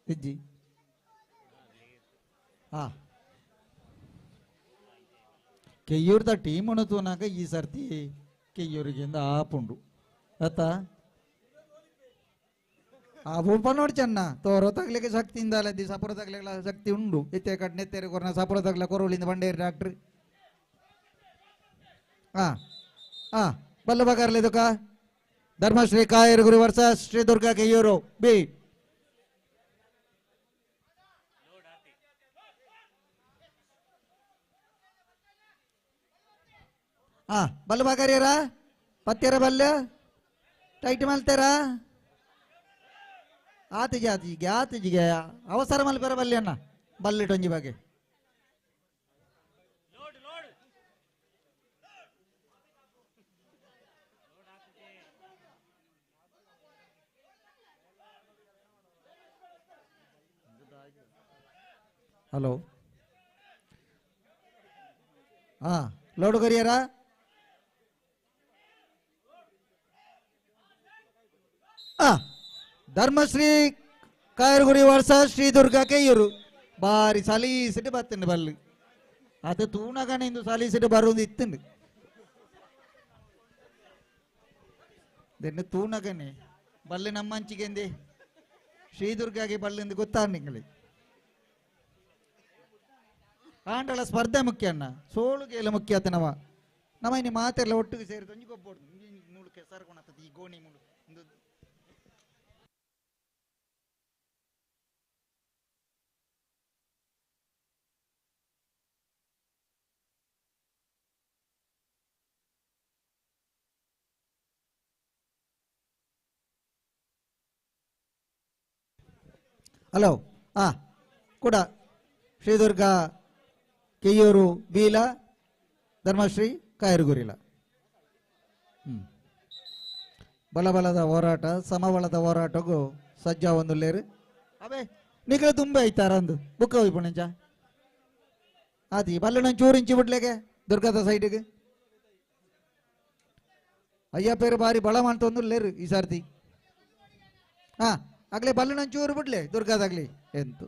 S2: ಇಜ್ಜಿ ಕೆಯ್ಯೂರ್ದ ಟೀಮ್ ಅಣತುನಾಗ ಈ ಸರ್ತಿ ಕೆಯ್ಯೂರಿಗಿಂದ ಆಪುಂಡು ಅತ್ತ ಆ ನೋಡಿ ಚೆನ್ನ ತೋರೋ ತಗ್ಲಿಕ್ಕೆ ಶಕ್ತಿ ಇಂದ ಸಪುರ ತಗ್ಲಿಕ್ಕೆ ಶಕ್ತಿ ಉಂಡು ಎತ್ತೆ ಕಟ್ ನೆತ್ತೇರಿ ಕೊರನ ಸಪುರ ತಗ್ಲ ಕೊರಳಿಂದ ಬಂಡೇರಿ ಡಾಕ್ಟ್ರಿ ಬಲ್ಲ ಬಗಾರ್ಲಿ ದುಃಖ ಧರ್ಮಶ್ರೀ ಕಾಯರ್ಗುರಿ ವರ್ಷ ಶ್ರೀ ದುರ್ಗಾ ಕೆಯ್ಯೂರು ಬಿ ಬಲ್ಲ ಬಗಾರ್ಯಾರ ಪತ್ಯರ ಬಲ್ಯ ಟೈಟ್ ಮಲ್ತಾರ ಆತಿಜಿಗೆ ಅವಸರ ಮಲ್ಲಿ ಬರಬಲ್ಲಿ ಅಣ್ಣ ಬಲ್ಲಿಟೊಂಜಿ ಬಗ್ಗೆ ಹಲೋ ಹಾ ಲೋಡು ಕರಿಯರ ಧರ್ಮಶ್ರೀ ಕಾಯರ್ಗುಡಿ ವರ್ಷ ಶ್ರೀ ದುರ್ಗಾ ಕೆಯ್ಯೂರು ಬಾರಿ ಸಲೀಸಿಟ್ಟು ಬತ್ತಂಡು ಬಲ್ಲಿ ಅದು ತೂಣಗಣ ಇಂದು ಸಲೀಸಿಟ್ಟು ಬರುವುದು ಇತ್ತಂಡು ದೆನ್ನು ತೂಣಗನೆ ಬಲ್ಲಿ ನಮ್ಮಂಚಿಗೆಂದೆ ಶ್ರೀ ದುರ್ಗಾಗೆ ಬಲ್ಲಿಂದು ಗೊತ್ತಾಗ ನಿಂಗಳಿ ಆಂಡಳ ಸ್ಪರ್ಧೆ ಮುಖ್ಯ ಅಣ್ಣ ಸೋಲು ಗೇಲು ಮುಖ್ಯ ಆತ ನವ ಇನ್ನು ಮಾತೆಲ್ಲ ಒಟ್ಟಿಗೆ ಸೇರಿ ಒಂಜಿ ಗೊಬ್ಬೊಡು ನೂಲು ಕೆಸರ್ಕೊಣತದ ಈ ಗೋಣಿ ಮುಳು ಹಲೋ ಕೂಡ ಶ್ರೀದುರ್ಗ ಕೆಯ್ಯೂರು ಬೀಲ ಧರ್ಮಶ್ರೀ ಕಾಯರುಗುರಿಲ ಬಲಬಲದ ಹೋರಾಟ ಸಮಬಲದ ಹೋರಾಟಗೂ ಸಜ್ಜ ಒಂದು ಲೇರು ಅವೇ ನಿಖಲ ತುಂಬ ಐತಾರ ಅಂದು ಬುಕ್ಕ ಹೋಯ್ಪುಣಂಚ ಆತಿ ಬಲ್ಲ ಚೂರಿಂಚಿ ಬಿಡ್ಲೆಗೆ ದುರ್ಗದ ಸೈಡ್ಗೆ ಅಯ್ಯ ಪೇರು ಬಾರಿ ಬಳ ಮಾಡ್ತೊಂದು ಲೇರು ಈ ಸರ್ತಿ ಆಗ್ಲೇ ಬಲ್ಲ ಚೂರು ಬಿಡ್ಲೆ ದುರ್ಗದಾಗ್ಲಿ ಎಂತು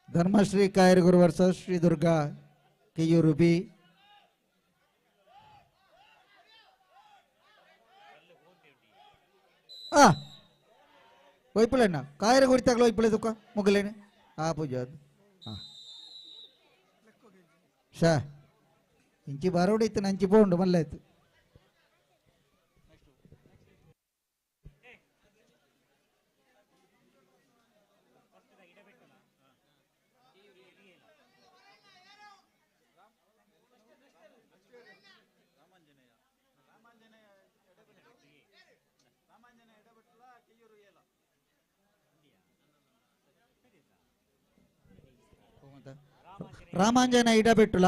S2: ಧರ್ಮಶ್ರೀ ಕಾಯರುಗುರು ವರ್ಷ ಶ್ರೀ ದುರ್ಗಾ ಕೆಯ್ಯೂರು ಬಿ ಒಯ್ಪುಳೆಣ್ಣ ಕಾಯರುಗುರಿ ತಗಲ ಒಯ್ಪುಳೆ ದುಃಖ ಮುಗಲೇನೆ ಪೂಜೆ ಅದು ಶಾ ಇಂಚಿ ಬರೋಡಿ ಇತ್ತು ನಂಚಿ ಪೋಂಡು ಮಲ್ಲಾಯ್ತು ರಾಮಾಂಜನ ಇಡಬೆಟ್ಟುಲ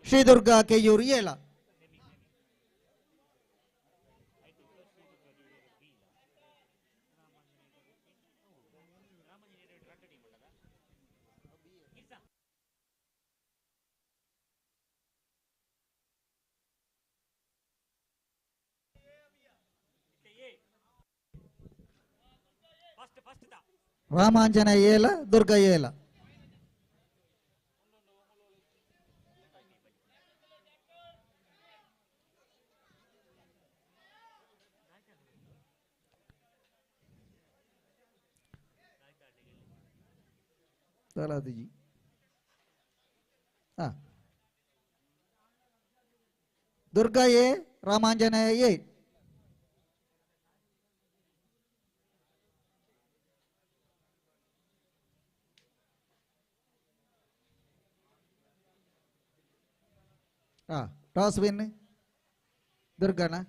S2: ಶ್ರೀ ದುರ್ಗಾ ಕೆಯ್ಯೂರು ಏಳ ರಾಮಾಂಜನ ಏಲ ದುರ್ಗಾ ಏಲ जी दुर्गा ये रामांजनेय ये टॉस विन दुर्गा ना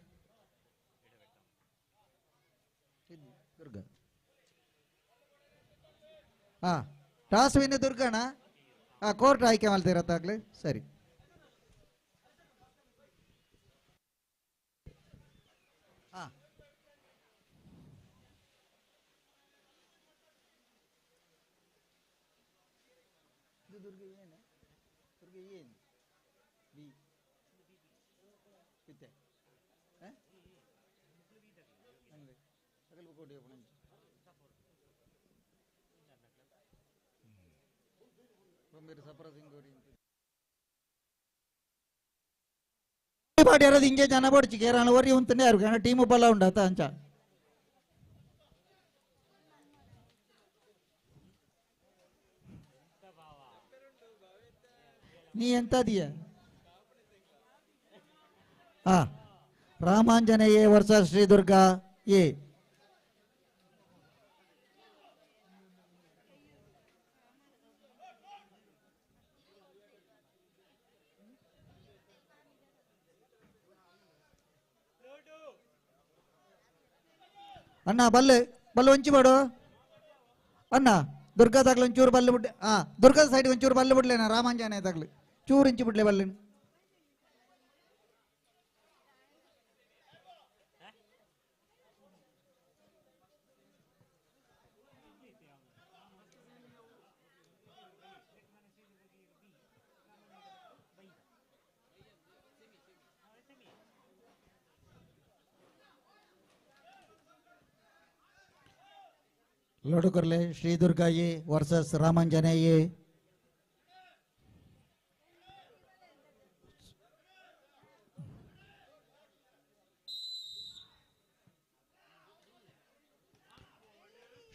S2: दुर्गा ಟಾಸ್ ವಿನ್ ದುರ್ಗಣ ಕೋರ್ಟ್ ಆಯ್ಕೆ ಮಾಡ್ತಿರತ್ತಾಗ್ಲಿ ಸರಿ పాడారు ఇంకే జన పడిచి కేరళ వరి ఉంటున్నారు కానీ టీము బల్ల ఉండత అంచ నీ ఎంత దియ రామాంజనేయ వర్సెస్ శ్రీ దుర్గా ఏ ಅಣ್ಣ ಬಲ್ಲೆ ಬಲ್ಲೆ ಒಂಚಿ ಬಾಡು ಅಣ್ಣ ದುರ್ಗಾದಾಗ್ಲಿ ಒಂಚೂರು ಬಲ್ಲೆ ಬಿಡ್ಲೆ ದುರ್ಗದ ಸೈಡ್ ಒಂಚೂರು ಬಲ್ಲೆ ಬಿಡ್ಲೇನ ರಾಮಾಂಜನೇಯದಾಗ್ಲಿ ಚೂರು ಇಂಚಿ ಬಿಡ್ಲೆ ಬಲ್ಲೆ लड़ू कर ले श्री दुर्गा ये वर्सेस रामांजनेय ये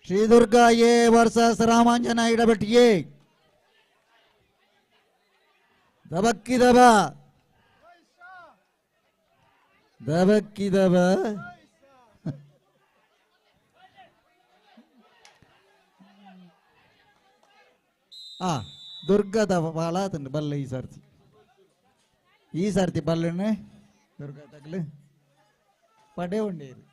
S2: श्री दुर्गा ये वर्सेस रामांजनेय इडबेट ये दबक्की दबा दबक्की दबा ದುರ್ಗದ ಬಾಳ ತಂದು ಬಲ್ಲ ಈ ಸರ್ತಿ ಬಲ್ಲನೆ ದುರ್ಗ ತಗಲು ಪಡೆ ಉಂಡೇರು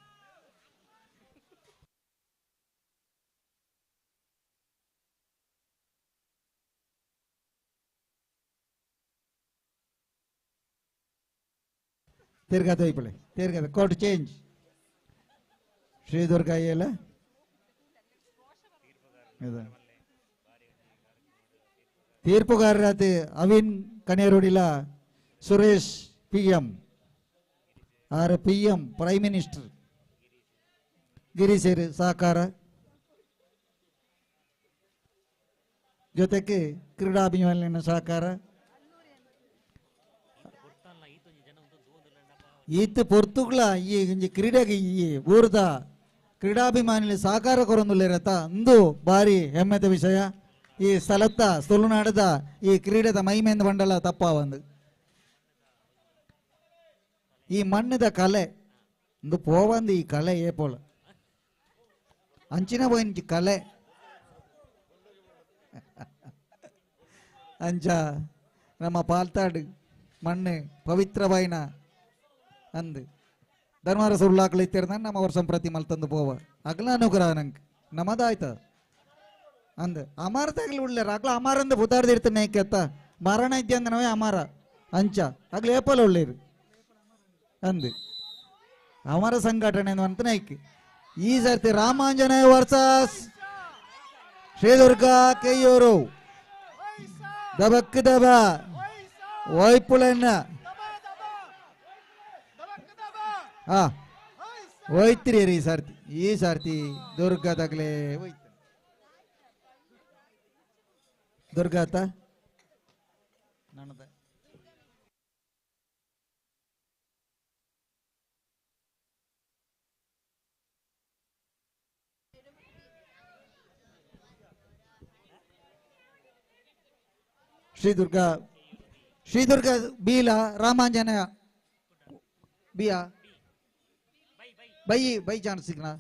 S2: ತಿರ್ಗದ ಹೋಯ್ಪಳೆ ತಿರ್ಗದ ಕೋಟ್ ಚೇಂಜ್ ಶ್ರೀ ದುರ್ಗ ಎಲ್ಲ ತೀರ್ಪುಗಾರರಾದ ಅವಿನ್ ಕನೇರೋಡಿಲ Suresh PM R PM prime minister ಗಿರೀಶರ್ ಸಹಕಾರ ಜೊತೆಗೆ ಕ್ರೀಡಾಭಿಮಾನಿಗಳ ಸಹಕಾರ ಈತ ಪೊರ್ತುಗಳ ಈ ಕ್ರೀಡೆಗೆ ಈ ಊರದ ಕ್ರೀಡಾಭಿಮಾನಿಗಳ ಸಹಕಾರ ಕೊರೊಂದುಲ್ಲೇರತ್ತ ಒಂದು ಬಾರಿ ಹೆಮ್ಮೆದ ವಿಷಯ ಈ ಸ್ಥಳದ ತುಳುನಾಡದ ಈ ಕ್ರೀಡೆದ ಮೈಮೆಂದು ಬಂಡಲ ತಪ್ಪ ಒಂದು ಈ ಮಣ್ಣದ ಕಲೆ ಒಂದು ಪೋವಂದು ಈ ಕಲೆ ಏಪೋಳ ಅಂಚಿನ ಪೋಯಿನ ಕಲೆ ಅಂಚ ನಮ್ಮ ಪಾಲ್ತಾಡು ಮಣ್ಣು ಪವಿತ್ರವಾಯಿನ ಅಂದು ಧರ್ಮರಸ ಉಳ್ಳಾಕಲು ಇತ್ತಿರ್ದ ನಮ್ಮ ವರ್ಷಂ ಪ್ರತಿ ಮಲ್ತಂದು ಪೋವ ಅಗ್ಲ ಅನುಗ್ರಹ ನಂಗೆ ನಮ್ಮದಾಯ್ತ ಅಂದ ಅಮಾರದಾಗ್ಲಿ ಉಳ್ಳ್ಯಾರ ಅಗ್ಲ ಅಮಾರಂದ ಬುದಾರ್ದಿರ್ತಾನೆ ಕೆತ್ತ ಮರಣ ಇದ್ದೆ ಅಂದ ನಾವೇ ಅಮಾರ ಅಂಚ ಆಗ್ಲಿ ಏಪಲ್ ಒಳ್ಳೇರು ಅಂದು ಅಮರ ಸಂಘಟನೆ ಅಂತ ನೈಕ್ ಈ ಸರ್ತಿ ರಾಮಾಂಜನೇಯ ವರ್ಸಸ್ ಶ್ರೀದುರ್ಗ ಕೆಯ್ಯೂರು ದಬಕ್ ದಬ ವೈಪುಳನ್ನ ಹೋಯ್ತಿರಿ ಈ ಸರ್ತಿ ದುರ್ಗದಾಗ್ಲೇ ಹೋಯ್ತು ದುರ್ಗಾತ ನನ್ನದ ಶ್ರೀದುರ್ಗ ಬೀಲ ರಾಮಾಂಜನೇಯ ಬಿಯಾ ಬೈ ಚಾನ್ಸ್ ಸಿಗ್ನಾ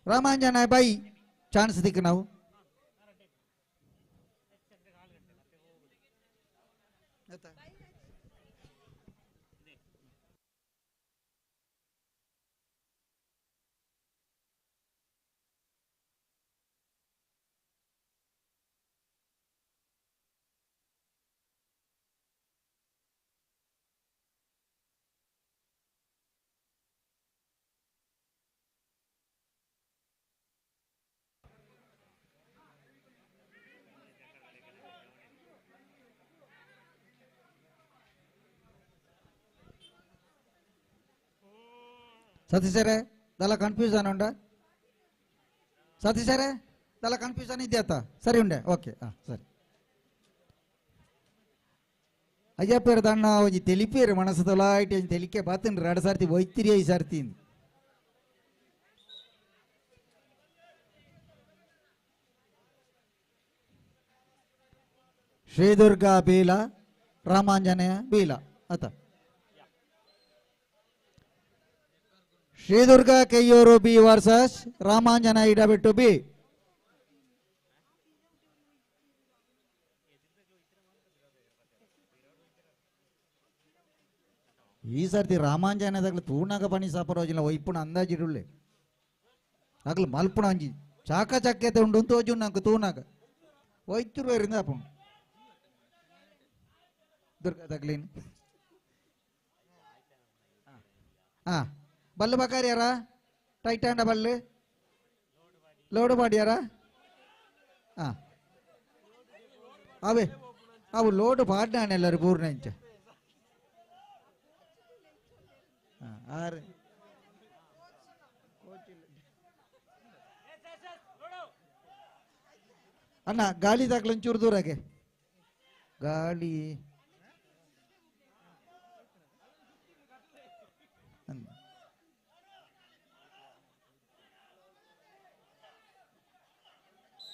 S2: ರಾಮಾಂಜನೇಯ ಬೈ ಚಾನ್ಸ್ ದಿಕ್ಕ ನಾವು ಸತೀಶರೇ ದಲ ಕನ್ಫ್ಯೂಷನ್ ಉಂಡ ಸತೀಶರೇ ದಲ ಕನ್ಫ್ಯೂಷನ್ ಇದೆಯತ್ತ ಸರಿ ಉಂಡೆ ಓಕೆ ಸರಿ ಅಯ್ಯಪ್ಪೇರು ದಣ್ಣ ಒಂಜಿ ತೆಲಿಪೇರು ಮನಸ್ಸು ತೊಲಾಯ್ಟಿ ಒಂಜಿ ತೆಲಿಕೆ ಬಾತಿನ್ರಿ 2 ಸರ್ತಿ ಒಯ್ತಿರಿ ಈ ಸರ್ತಿ ಶ್ರೀದುರ್ಗ ಬೀಲ ರಾಮಾಂಜನೇಯ ಬೀಲ ಅತ Sridurga Keyyur B versus Ramanjaneya ಇಡಬಿಟ್ಟು B ಈ ಸರ್ತಿ ರಾಮಾಂಜನದಾಗಲಿ ತೂನಾಗ ಪಣಿ ಸಾಪರೋಜಿಲ್ಲ ಒಯ್ಪುಣ ಅಂದಾಜಿಡುಳ್ಳೆ ಆಗ್ಲು ಮಲ್ಪುಣ ಅಂಜಿ ಚಾಕ ಚಕ್ಕೆತೆ ಉಂಡು ತೋಜು ನಂಗೆ ತೂನಾಗ ಒಯ್ತುರು ಇರಿಂದ ಅಪ್ಪು ದುರ್ಗದಾಗ್ಲೇನು ಹಾ ಬಲ್ಲು ಬಕಾರಿ ಯಾರ ಟೈಟ್ ಹ್ಯಾಂಡ ಬಲ್ಲು ಲೋಡು ಮಾಡ್ಯಾರ ಹಾ ಅವೇ ಅವು ಲೋಡು ಪಾಡ್ನಾಣ ಎಲ್ಲರೂ ಪೂರ್ಣ ಇಂಚ ಆರು ಅಣ್ಣ ಗಾಳಿ ತಾಗ್ಲೊಂಚೂರು ದೂರಾಗೆ ಗಾಳಿ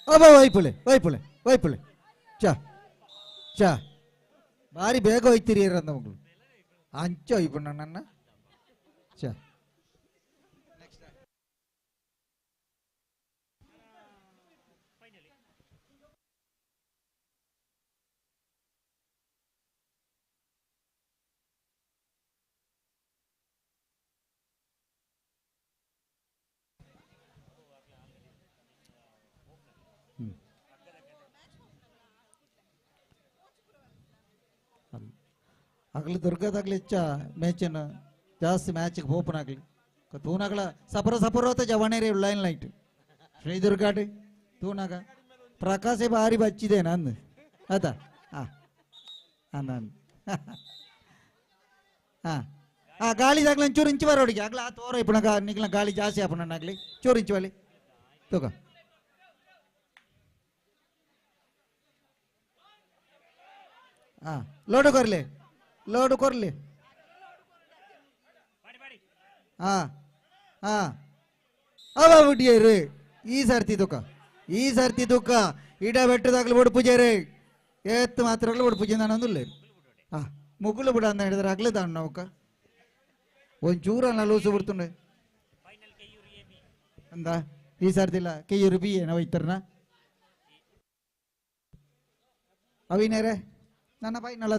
S2: ಅಬ್ಬ ವೈಪುಳೆ ವೈಪುಳೆ ವೈಪುಳೆ ಚಾ ಚಾ ಭಾರಿ ಬೇಗ ಹೋಯ್ತೀರಿ ಇರೋದು ಮಗಳು ಅಂಚ ವೈಪುಣ್ಣ ನನ್ನ ಚಾ ಆಗ್ಲಿ ದುರ್ಗದಾಗ್ಲಿ ಹೆಚ್ಚ ಮ್ಯಾಚಿನ ಜಾಸ್ತಿ ಮ್ಯಾಚಿಗೆ ಹೋಪನಾಗ್ಲಿ ತೂನಾಗಳ ಸಪರ ಸಪರೋತ ಜವಣೇರಿ ಲೈನ್ ಲೈಟ್ ಶ್ರೀ ದುರ್ಗಾಡಿ ತೂನಾಗ ಪ್ರಕಾಶೆ ಭಾರಿ ಬಚ್ಚಿದೆ ನಂದು ಆಯ್ತಾ ನಾನು ಗಾಳಿದಾಗ್ಲಿ ಚೂರು ಇಂಚು ಬರೋಡಿಗೆ ಆಗ್ಲ ಆ ತೋರ ಇಪ್ಪಣ ನಿಗ್ಲ ಗಾಳಿ ಜಾಸ್ತಿ ಆಪಣಾಗ್ಲಿ ಚೂರು ಇಂಚು ಬಲ್ಲಿ ತಗೋ ಲೋಡು ಕೊರ್ಲಿ ಲೋಡು ಕೊರ್ಲಿ ಅವ ಬಿಟ್ಟಿಯರು ಈ ಸರ್ತಿ ತುಕ್ಕ ಇಡ ಬೆಟ್ಟದಾಗ್ಲಿ ಒಡು ಪೂಜೆ ರೇ ಎತ್ತು ಮಾತ್ರ ಒಡು ಪೂಜೆ ನಾನೊಂದುಲ್ಲ ಮುಗುಲು ಬಿಡ ಅಂತ ಹೇಳಿದ್ರೆ ಆಗ್ಲೇ ದಾಣ ನಾವಕ್ಕ ಒಂಚೂರ ಲೂಸು ಬಿಡ್తుండే ಅಂದ ಈ ಸರ್ತಿಲ್ಲ ಕೆಯ್ಯೂರು ಬಿ ಏನೋ ಒಯ್ತಾರನ ಅವಿನೇರೆ ನನ್ನ ಫೈನಲ್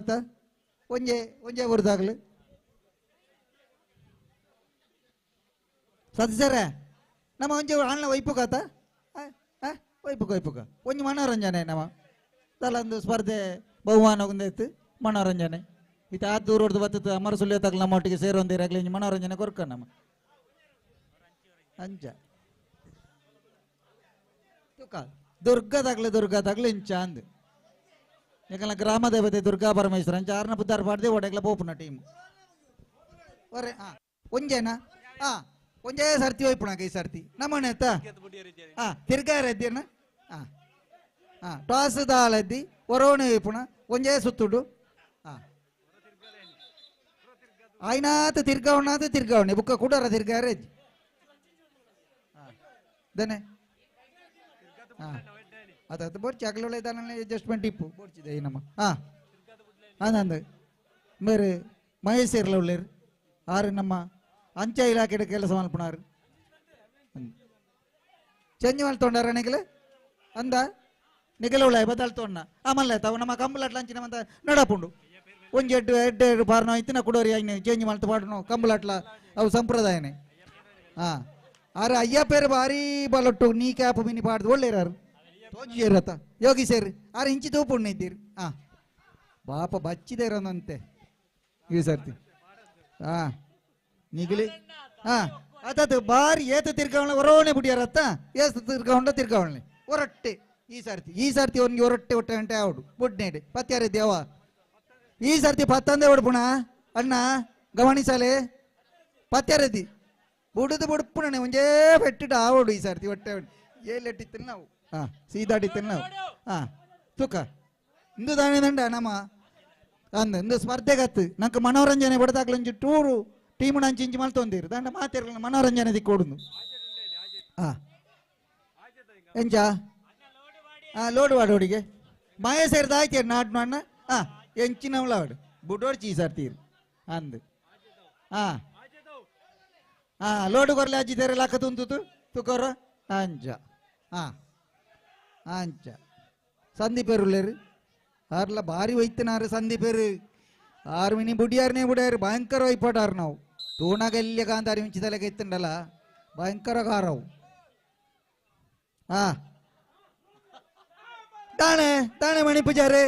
S2: ಒಂಜೆ ಬರುದಾಗ್ಲಿ ಸದ್ಸರ ನಮ್ಮ ಒಂಜೆ ಅಣ್ಣ ವೈಪುಕಾತ ವೈಪುಕ ಒಂಜಿ ಮನೋರಂಜನೆ ನಮ್ಮ ತಲೊಂದು ಸ್ಪರ್ಧೆ ಬಹುಮಾನ ಒಂದೈತು ಮನೋರಂಜನೆ ಇತ ಆ ದೂರ ಹೊಡೆದು ಬರ್ತದೆ ಅಮರ ಸುಳ್ಯ ತಗಲ ನಮ್ಮ ಒಟ್ಟಿಗೆ ಸೇರೊಂದಿರಾಗ್ಲಿ ಮನೋರಂಜನೆ ಕೊರ್ಕ ನಮ್ಮ ಅಂಚ ದುರ್ಗದಾಗ್ಲಿ ಇಂಚ ಅಂದ್ ಯಾಕಂದ್ರೆ ಗ್ರಾಮ ದೇವತೆ ದುರ್ಗಾ ಪರಮೇಶ್ವರ ಅಂಚ ಆರ್ನ ಬುದ್ಧಾರ ಪಾಡ್ದೆ ಒಡೆಗ್ಲ ಪೋಪುನ ಟೀಮ್ ಒರೆ ಒಂಜೇನಾ ಒಂಜೇ ಸರ್ತಿ ಹೋಯ್ಪುಣಾಗ ಈ ಸರ್ತಿ ನಮ್ಮನೆ ತಿರ್ಗಾರದ್ದೇನ ಟಾಸ್ ದಾಳದ್ದಿ ಒರೋಣೆ ಹೋಯ್ಪುಣ ಒಂಜೇ ಸುತ್ತುಡು ಆಯ್ನಾತ ತಿರ್ಗಾವಣೆ ಬುಕ್ಕ ಕುಡರ ತಿರ್ಗಾರ ದನೆ ಅದ ಬೋರ್ಚಿ ಅಗಲೊಳ್ಳೆ ಅಡ್ಜಸ್ಟ್ಮೆಂಟ್ ಇಪ್ಪು ಬೋರ್ಚಿದೆ ನಮ್ಮ ಆನಂದ್ ಮೇರೆ ಮಹೇಶ್ ಇರ್ಲ ಉಳ್ಳೇರು ಆರು ನಮ್ಮ ಅಂಚೆ ಇಲಾಖೆ ಕೆಲಸ ಮಲ್ಪುಣಾರು ಚೇಂಜ್ ಮಲ್ತೊಂಡಾರ ನಿಗಲೆ ಅಂದ ನಿಗಲ ಉಳ್ಳ ಬದಲ್ತೊಂಡ ಆಮಲ್ಲ ತಾವು ನಮ್ಮ ಕಂಬಲಾಟ್ಲ ಅಂಚಿನ ಮಂತ ನಡಪುಂಡು ಒಂಜಿ ಎಡ್ಡು ಬಾರ್ನ ಇತ್ತಿನ ಕುಡೋರಿ ಆಯ್ನೆ ಚೇಂಜ್ ಮಲ್ತು ಪಾಡ್ನು ಕಂಬಲಾಟ್ಲ ಅವು ಸಂಪ್ರದಾಯನೇ ಆರು ಅಯ್ಯ ಪೇರು ಭಾರಿ ಬಲೊಟ್ಟು ನೀ ಕ್ಯಾಪ್ ಮಿನಿ ಪಾಡ್ದು ಒಳ್ಳೆಯರಾರು ತೋಜಿ ಸೇರತ್ತ ಯೋಗಿ ಸೇರಿ ಆರು ಇಂಚಿ ತೂಪುಣ್ಣ ಇದ್ದೀರಿ ಬಾಪ ಬಚ್ಚಿದೇರಂತೆ ಈ ಸರ್ತಿ ನಿಗಲಿ ಅದದು ಬಾರಿ ಏತ ತಿರ್ಗಾವಣೆ ಹೊರವಣೆ ಬಿಡಿಯಾರತ್ತ ಏತ ತಿರ್ಗಾವಣೆ ಹೊರಟ್ಟೆ ಈ ಸರ್ತಿ ಅವನಿಗೆ ಹೊರಟ್ಟೆ ಹೊಟ್ಟೆ ಗಂಟೆ ಆವಡು ಬುಡ್ನೇಡೆ ಪತ್ಯಾರ ದೇವ ಈ ಸರ್ತಿ ಪತ್ತಂದೆ ಹೊಡ್ಪುಣ ಅಣ್ಣ ಗಮನಿಸಲೆ ಪತ್ಯಾರದಿ ಬುಡದು ಬುಡ್ಪುಣನೆ ಒಂಜೇ ಬೆಟ್ಟಿಟ್ಟು ಆವಡು ಈ ಸರ್ತಿ ಹೊಟ್ಟೆ ಏಲೆಟ್ಟಿತ್ತು ನಾವು ಸೀದಾಡಿತ್ತು ನಾವು ತುಕ ಇಂದು ದಾಣೆ ದಂಡ ನಮ್ಮ ಇಂದು ಸ್ಪರ್ಧೆಗತ್ತು ನಂಗೆ ಮನೋರಂಜನೆ ಬಡದಾಗ್ಲಂಜಿ ಟೂರು ಟೀಮ್ ನಂಚಿ ಇಂಚಿ ಮಲ್ತೊಂದಿರು ದಂಡ ಮಾತಿರ್ಲ ಮನೋರಂಜನೆ ದಿಕ್ಕೋಡುನು ಎಂಚ ಲೋಡು ವಾಡೋಡಿಗೆ ಮಾಯ ಸೇರಿದ ಆಯ್ತು ನಾಡ್ ಅಣ್ಣ ಎಂಚಿನ ಉಳವಾಡು ಬುಡೋಡ್ಚಿ ಸರ್ತೀರು ಅಂದು ಲೋಡು ಕೊರ್ಲೆ ಅಜ್ಜಿದಾರೆ ಲಾಕ ತುಂತುತು ತುಕೋರ ಅಂಚ ಅಂಚ ಸಂದೀಪೇರು ಉಳ್ಳೇರು ಆರ್ಲ ಭಾರಿ ಒಯ್ತನಾರು ಸಂದೀಪೇರು ಆರ್ಮಿನಿ ಬುಡಿಯಾರ್ನೇ ಬುಡಿಯಾರು ಭಯಂಕರ ಇಪ್ಪಟಾರು ನಾವು ತೂಣಗಲ್ಯ ಗಾಂಧಾರಿ ಮಿಂಚಿ ತಲೆಗೆ ಇತ್ತಂಡಲ್ಲ ಭಯಂಕರ ಕಾರವು ತಾಣೆ ತಾಣೆ ಮಣಿ ಪೂಜಾರಿ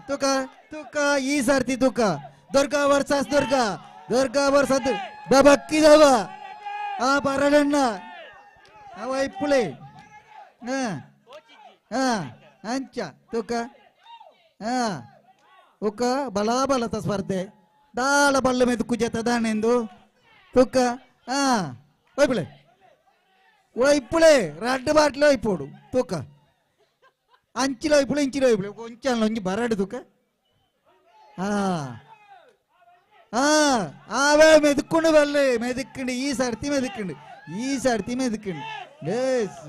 S2: ತುಕ ತುಕ ಈ ಸರ್ತಿ ತುಕ ದುರ್ಗಾ ವರ್ಸಸ್ ದುರ್ಗಾ ದುರ್ಗಾ ವರ್ಸದ್ ದಬಕ್ಕಿದವ ಪರಡಣ್ಣ ಅವ ಇಪ್ಪುಳೆ ಅಂಚ ತುಕ ಉಕ್ಕ ಬಲಾಬಲತ ಸ್ಪರ್ಧೆ ದಾಳ ಬಲ್ಲ ಮೆದು ಕುಜತ ದಾಣೆಂದು ತುಕ್ಕ ಒಯ್ಪುಳೆ ಒಯ್ಪುಳೆ ರಡ್ಡು ಬಾಟ್ಲು ಒಯ್ಪೋಡು ತುಕ ಅಂಚಿಲ ಒಯ್ಪುಳೆ ಇಂಚಿಲ ಒಯ್ಪುಳೆ ಒಂಚಲ್ಲ ಒಂಜಿ ಬರಡು ತುಕ ಆವೇ ಮೆದುಕೊಂಡು ಬಲ್ಲೆ ಮೆದುಕೊಂಡು ಈ ಸರ್ತಿ ಮೆದುಕೊಂಡು ಈ ಸರ್ತಿ ಮೆದುಕೊಂಡು ಲೇಸ್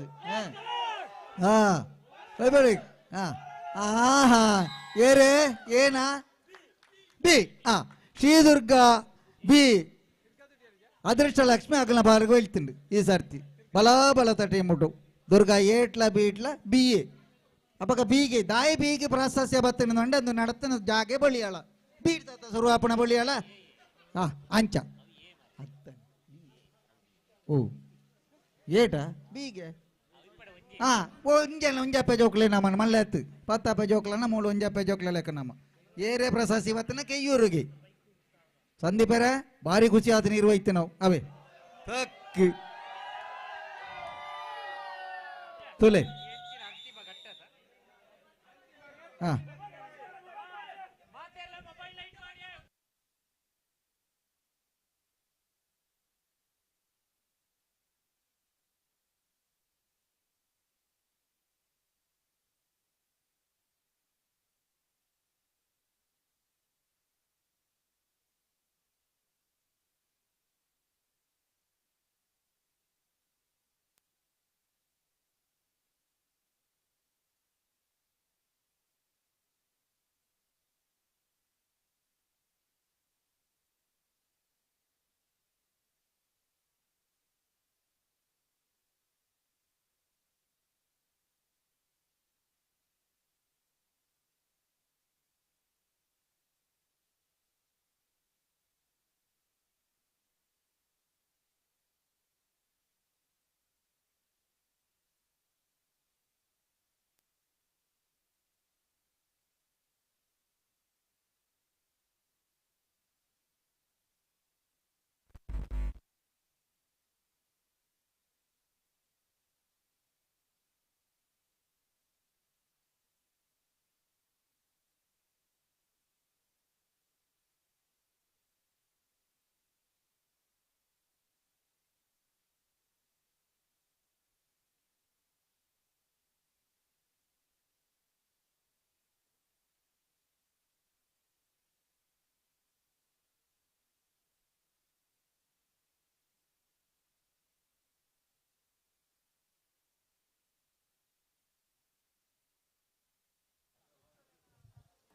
S2: ಒಯ್ಬೇಡಿ ಏರೇ ಏನಾ ಬಿ ಶ್ರೀದುರ್ಗಾ ಬಿ ಅದೃಷ್ಟ ಲಕ್ಷ್ಮಿ ಅಗಲ ಬಾರ್ಗೋ ಹೇಳ್ತಿಂಡು ಈ ಸರ್ತಿ ಬಲ ತಟೆ ಮುಟ್ಟು ದುರ್ಗಾ ಏಟ್ಲ ಬೀಟ್ಲ ಬಿ ಎ ಅಪ್ಪಗ ಬೀಗೆ ದಾಯಿ ಬೀಗೆ ಪ್ರಾಶಸ್ಯ ಬತ್ತನ ಅಂಡೆ ಒಂದು ನಡತನ ಜಾಗೆ ಬಳಿಯಾಳ ಬೀಡ್ತ ಸ್ವರೂಪಣ ಬಳಿಯಾಳ ಅಂಚ ಓ ಏಟ ಬೀಗೆ ಒಂಜಲ್ಲ ಒಂಜಪ್ಪೆ ಜೋಕ್ಲೆ ನಮ್ಮ ಮಲ್ಲೆತ್ತು ಪತ್ತಪ್ಪೆ ಜೋಕ್ಲನ ಮೂಳು ಒಂಜಪ್ಪೆ ಜೋಕ್ಲೆ ಲೆಕ್ಕ ನಮ್ಮ ಏರೇ ಪ್ರಶಸ್ತಿ ಬತ್ತನ ಕೆಯ್ಯೂರಿಗೆ ಸಂದೀಪರ ಭಾರಿ ಖುಷಿ ಆತ ನಿರ್ವಹಿತ್ತು ನಾವು ಅವೇ ತಕ್ಕಿ ತುಲೆ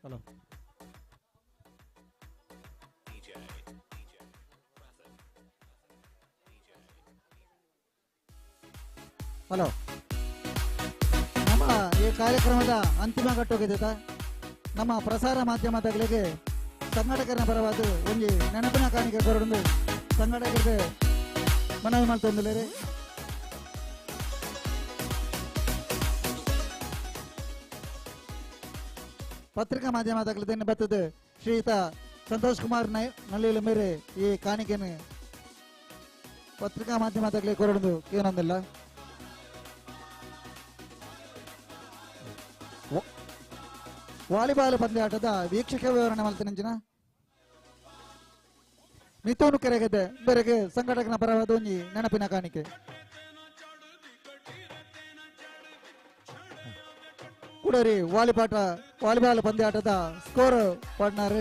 S21: ಹಲೋ
S2: ಹಲೋ ನಮ್ಮ ಈ ಕಾರ್ಯಕ್ರಮದ ಅಂತಿಮ ಘಟ್ಟೋಗಿದೆ ನಮ್ಮ ಪ್ರಸಾರ ಮಾಧ್ಯಮಗಳಿಗೆ ಕರ್ನಾಟಕನ ಪರವಾದ ಒಂದು ನೆನಪಿನ ಕಾಣಿಕೆ ಕೊರಡು ಸಂಘಟಕರಿಗೆ ಮನವಿ ಮಾಡ್ತಂದಿಲ್ಲ ಪತ್ರಿಕಾ ಮಾಧ್ಯಮದಲ್ಲಿ ಬರ್ತದೆ ಶ್ರೀಯುತ ಸಂತೋಷ್ ಕುಮಾರ್ ನಲ್ಲಿಲ ಮೇರೆ ಈ ಕಾಣಿಕೆಯನ್ನು ಪತ್ರಿಕಾ ಮಾಧ್ಯಮದಲ್ಲಿ ಕೊರಡು ಏನೊಂದಿಲ್ಲ ವಾಲಿಬಾಲ್ ಪಂದ್ಯಾಟದ ವೀಕ್ಷಕ ವಿವರಣೆ ಮಾಡ್ತೇನೆ ಮಿಥುನ್ ಕೆರೆಗದೆ ಬೇರೆಗೆ ಸಂಘಟಕನ ಪರವಾದ ಒಂದು ನೆನಪಿನ ಕಾಣಿಕೆ ಕೂಡರಿ ವಾಲಿಬಾಲ್ ಪಂದ್ಯಾಟದ ಸ್ಕೋರ್ ಪಾರ್ಟ್ನರ್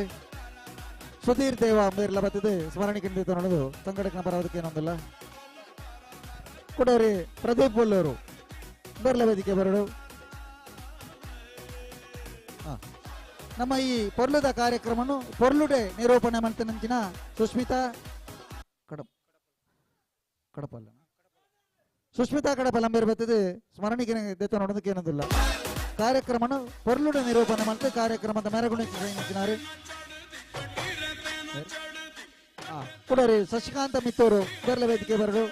S2: ಸುಧೀರ್ ದೇವ ಮೇರ್ಲ ಬರ್ತದೆ ಸ್ಮರಣಿಕೆ ನೋಡೋದು ಸಂಘಟಕನ ಪರವಾದಕ್ಕೆ ಏನೊಂದಿಲ್ಲ ಕೂಡರಿ ಪ್ರದೀಪ್ ಬೊಲ್ಲೂರು ಬೇರ್ಲ ವೇದಿಕೆ ಬರಡು ನಮ್ಮ ಈ ಪೊರ್ಲುದ ಕಾರ್ಯಕ್ರಮವನ್ನು ಪೊರ್ಲುಡೆ ನಿರೂಪಣೆ ಮಾಡ್ತೇನೆ ಸುಸ್ಮಿತಾ ಕಡಪಲ್ಲ ಸುಸ್ಮಿತಾ ಕಡಪಲ್ಲ ಬೇರೆ ಬರ್ತದೆ ಸ್ಮರಣಿಕೆ ನೋಡೋದಕ್ಕೆ ಏನೊಂದಿಲ್ಲ ಕಾರ್ಯಕ್ರಮನು ಪೊರ್ಲುಡ ನಿರೂಪಣೆ ಮಾಡ್ತಾ ಕಾರ್ಯಕ್ರಮದ ಮೆರಗುಣಿಸಿದ್ದಾರೆ ಕುಡರಿ ಶಶಿಕಾಂತ ಮಿತ್ತೂರು ಬೆರ್ಲ ವೇದಿಕೆ ಬರಡು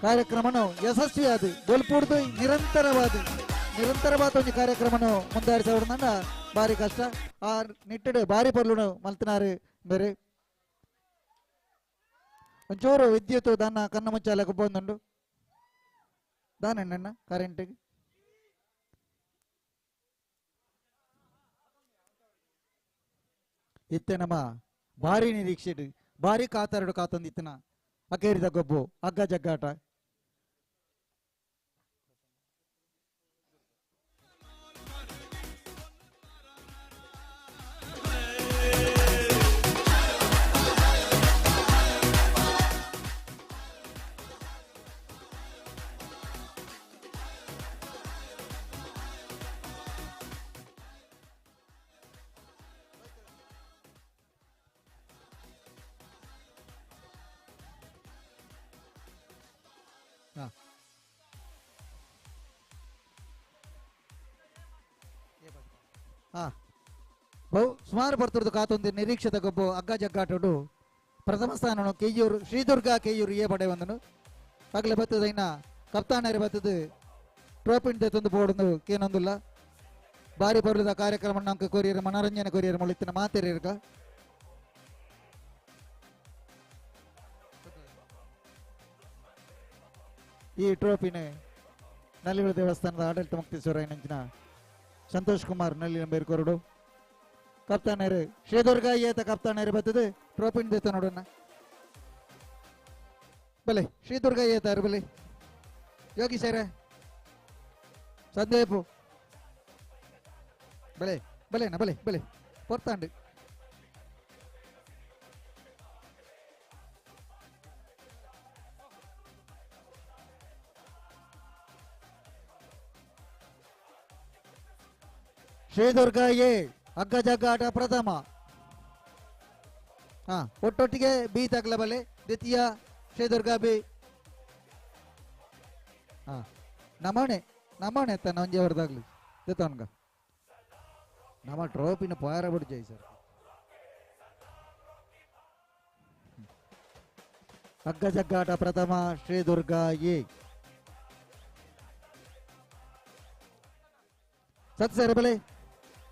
S2: ಕಾರ್ಯಕ್ರಮನು ಯಶಸ್ವಿಯಾದ ಗೋಲ್ಪೂರ್ದು ನಿರಂತರವಾದ ಒಂದು ಕಾರ್ಯಕ್ರಮನು ಮುಂದುವರಿಸೋಣ ಭಾರಿ ಕಷ್ಟ ಆ ನಿಟ್ಟಿಡು ಭಾರಿ ಪೊರ್ಲುನು ಮಲ್ತಿನಾರು ಬೇರೆ ಒಂಚೂರು ವಿದ್ಯುತ್ ದಾನ ಕಣ್ಣು ಮುಚ್ಚಾಲಕ್ಕೆ ಬಂದುಂಡು ದಾನಣ್ಣ ಕರೆಂಟಿಗೆ ಇತ್ತೆ ನಮ್ಮ ಭಾರಿ ನಿರೀಕ್ಷೆ ಭಾರಿ ಕಾತಾರಡು ಕಾತೊಂದಿತ್ತನ ಅಕೇರಿದ ಗೊಬ್ಬು ಹಗ್ಗ ಜಗ್ಗಾಟ ಬಹು ಸುಮಾರು ಬರ್ತದ್ದು ಕಾತೊಂದು ನಿರೀಕ್ಷಿತ ಗೊಬ್ಬು ಹಗ್ಗ ಜಗ್ಗಾಟು ಪ್ರಥಮ ಸ್ಥಾನ ಕೆಯ್ಯೂರು ಶ್ರೀದುರ್ಗ ಕೆಯ್ಯೂರು ಏ ಪಡೆ ಒಂದನು ಆಗಲೇ ಬರ್ತದ ಇನ್ನ ಕಪ್ತಾನರಿ ಬರ್ತದ ಟ್ರೋಪಿನ್ ತಂದು ಬೋರ್ಡ್ ಏನೊಂದಿಲ್ಲ ಭಾರಿ ಬರುದ ಕಾರ್ಯಕ್ರಮ ನಮ್ಗೆ ಕೊರಿಯರ್ ಮನೋರಂಜನೆ ಕೊರಿಯರ್ ಮುಳಿತಿನ ಮಾತೇರಿರ್ಗ ಈ ಟ್ರೋಫಿನ ನಲ್ಲಿಗಳ ದೇವಸ್ಥಾನದ ಆಡಳಿತ ಮುಕ್ತೇಶ್ವರ ನಂಚಿನ ಸಂತೋಷ್ ಕುಮಾರ್ ನಲ್ಲಿ ನಂಬೇರು ಕೊರಡು ಕಪ್ತಾನೇರು ಶ್ರೀದುರ್ಗ ಏತ ಕಪ್ತಾನೇರು ಬರ್ತದೆ ಟ್ರೋಪಿನ್ ದೇತ ನೋಡೋಣ ಬಲೆ ಶ್ರೀದುರ್ಗ ಏತಾರು ಬಲೆ ಯೋಗಿ ಸೇರೆ ಸಂದೇಪು ಬಲೆ ಬಲೆನ ಬಲೆ ಬಲೆ ಪೊರ್ತಾಂಡು ಶ್ರೀದುರ್ಗ ಎ ಹಗ್ಗ ಜಗ್ಗಾಟ ಪ್ರಥಮ ಒಟ್ಟೊಟ್ಟಿಗೆ ಬಿ ತಗಲ ಬಲೆ ದ್ವಿತೀಯ ಶ್ರೀದುರ್ಗ ಬಿ ನಮಣೆ ನಮಣೆ ತನ್ನ ಒಂಜೆ ಹೊರದಾಗ್ಲಿ ದೇತವನ್ಗ ನಮ್ಮ ಟ್ರೋಫಿನ ಪಾರ ಬಿಡ್ಜಾಯಿ ಸರ್ ಹಗ್ಗ ಜಗ್ಗಾಟ ಪ್ರಥಮ ಶ್ರೀದುರ್ಗ ಎ ಸತ್ಸೇರ ಬಲೆ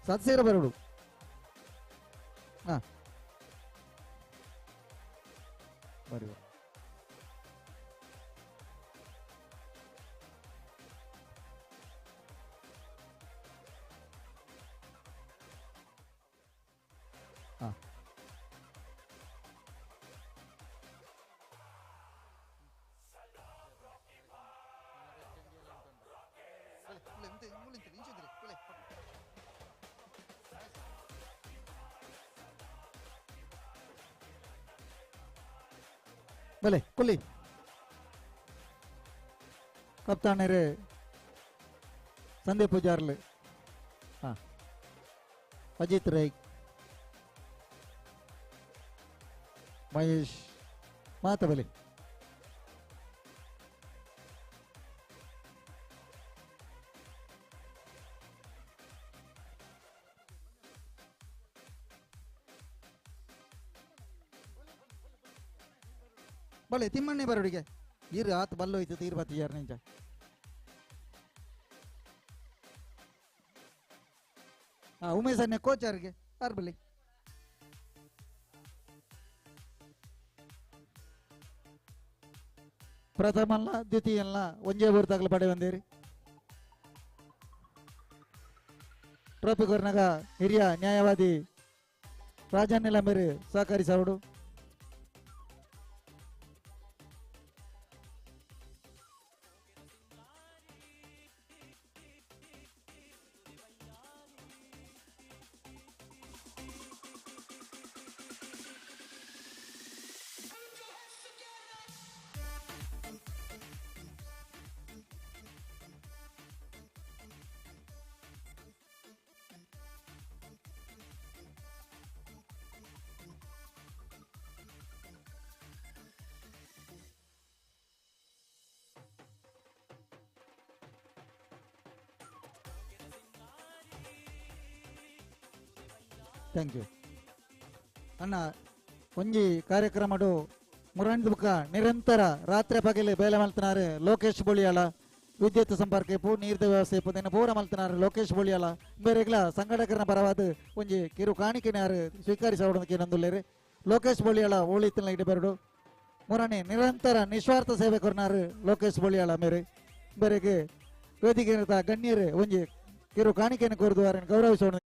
S2: ಸತ್ಸೇರ ಬರಡು ಬರಿ ಬಲೆ ಕುಲ್ಲಿ ಕಪ್ತಾನೇರು ಸಂದೀಪ್ ಪೂಜಾರ್ಲು ಅಜಿತ್ ರೈ ಮಹೇಶ್ ಮಾತ ಬಲೆ ಬಲೆ ತಿಮ್ಮಣ್ಣೆ ಬರೋಡಿಗೆ ಈರು ಆತ ಬಲ್ಲು ಹೋಯ್ತು ತೀರ್ ಬತ್ತಿ ಯಾರು ನಿಂಚ ಉಮೇಶ್ ಅನ್ನ ಕೋಚಾರ್ಗೆ ಯಾರು ಬಲಿ ಪ್ರಥಮಲ್ಲ ದ್ವಿತೀಯಲ್ಲ ಒಂಜೇ ಊರು ತಗಲು ಪಡೆ ಬಂದೇರಿ ಟ್ರೋಫಿ ಕೊರ್ನಾಗ ಹಿರಿಯ ನ್ಯಾಯವಾದಿ ರಾಜನ್ನೆಲ್ಲ ಮೇರೆ ಸಹಕರಿಸವಡು ಥ್ಯಾಂಕ್ ಯು ಅಣ್ಣ ಒಂಜಿ ಕಾರ್ಯಕ್ರಮಡು ಮುರಂಡ್ ಬುಕ್ಕ ನಿರಂತರ ರಾತ್ರಿ ಪಗಲಿ ಬೇಲೆ ಮಲ್ತನಾರು ಲೋಕೇಶ್ ಬೊಳಿಯಾಳ ವಿದ್ಯುತ್ ಸಂಪರ್ಕ ಇಪ್ಪು ನೀರಿನ ವ್ಯವಸ್ಥೆ ಇಪ್ಪು ದಿನ ಪೂರ ಮಲ್ತನಾರು ಲೋಕೇಶ್ ಬೊಳಿಯಾಳ ಬೇರೆಗ್ಲ ಸಂಘಟಕರನ ಪರವಾದ ಒಂಜಿ ಕಿರು ಕಾಣಿಕೆನಾರು ಸ್ವೀಕರಿಸೋದಕ್ಕೆ ನಂದುಲ್ಲೇರಿ ಲೋಕೇಶ್ ಬೊಳಿಯಾಳ ಓಳಿತನ ಇಡಬೇರಡು ಮುರಣಿ ನಿರಂತರ ನಿಸ್ವಾರ್ಥ ಸೇವೆ ಕೊರ್ನಾರು ಲೋಕೇಶ್ ಬೊಳಿಯಾಳ ಮೇರೆ ಬೇರೆಗೆ ವೇದಿಕೆ ಗಣ್ಯರು ಒಂಜಿ ಕಿರು ಕಾಣಿಕೆಯನ್ನು ಕೋರಿದುವಾರನ್ನು ಗೌರವಿಸೋಣ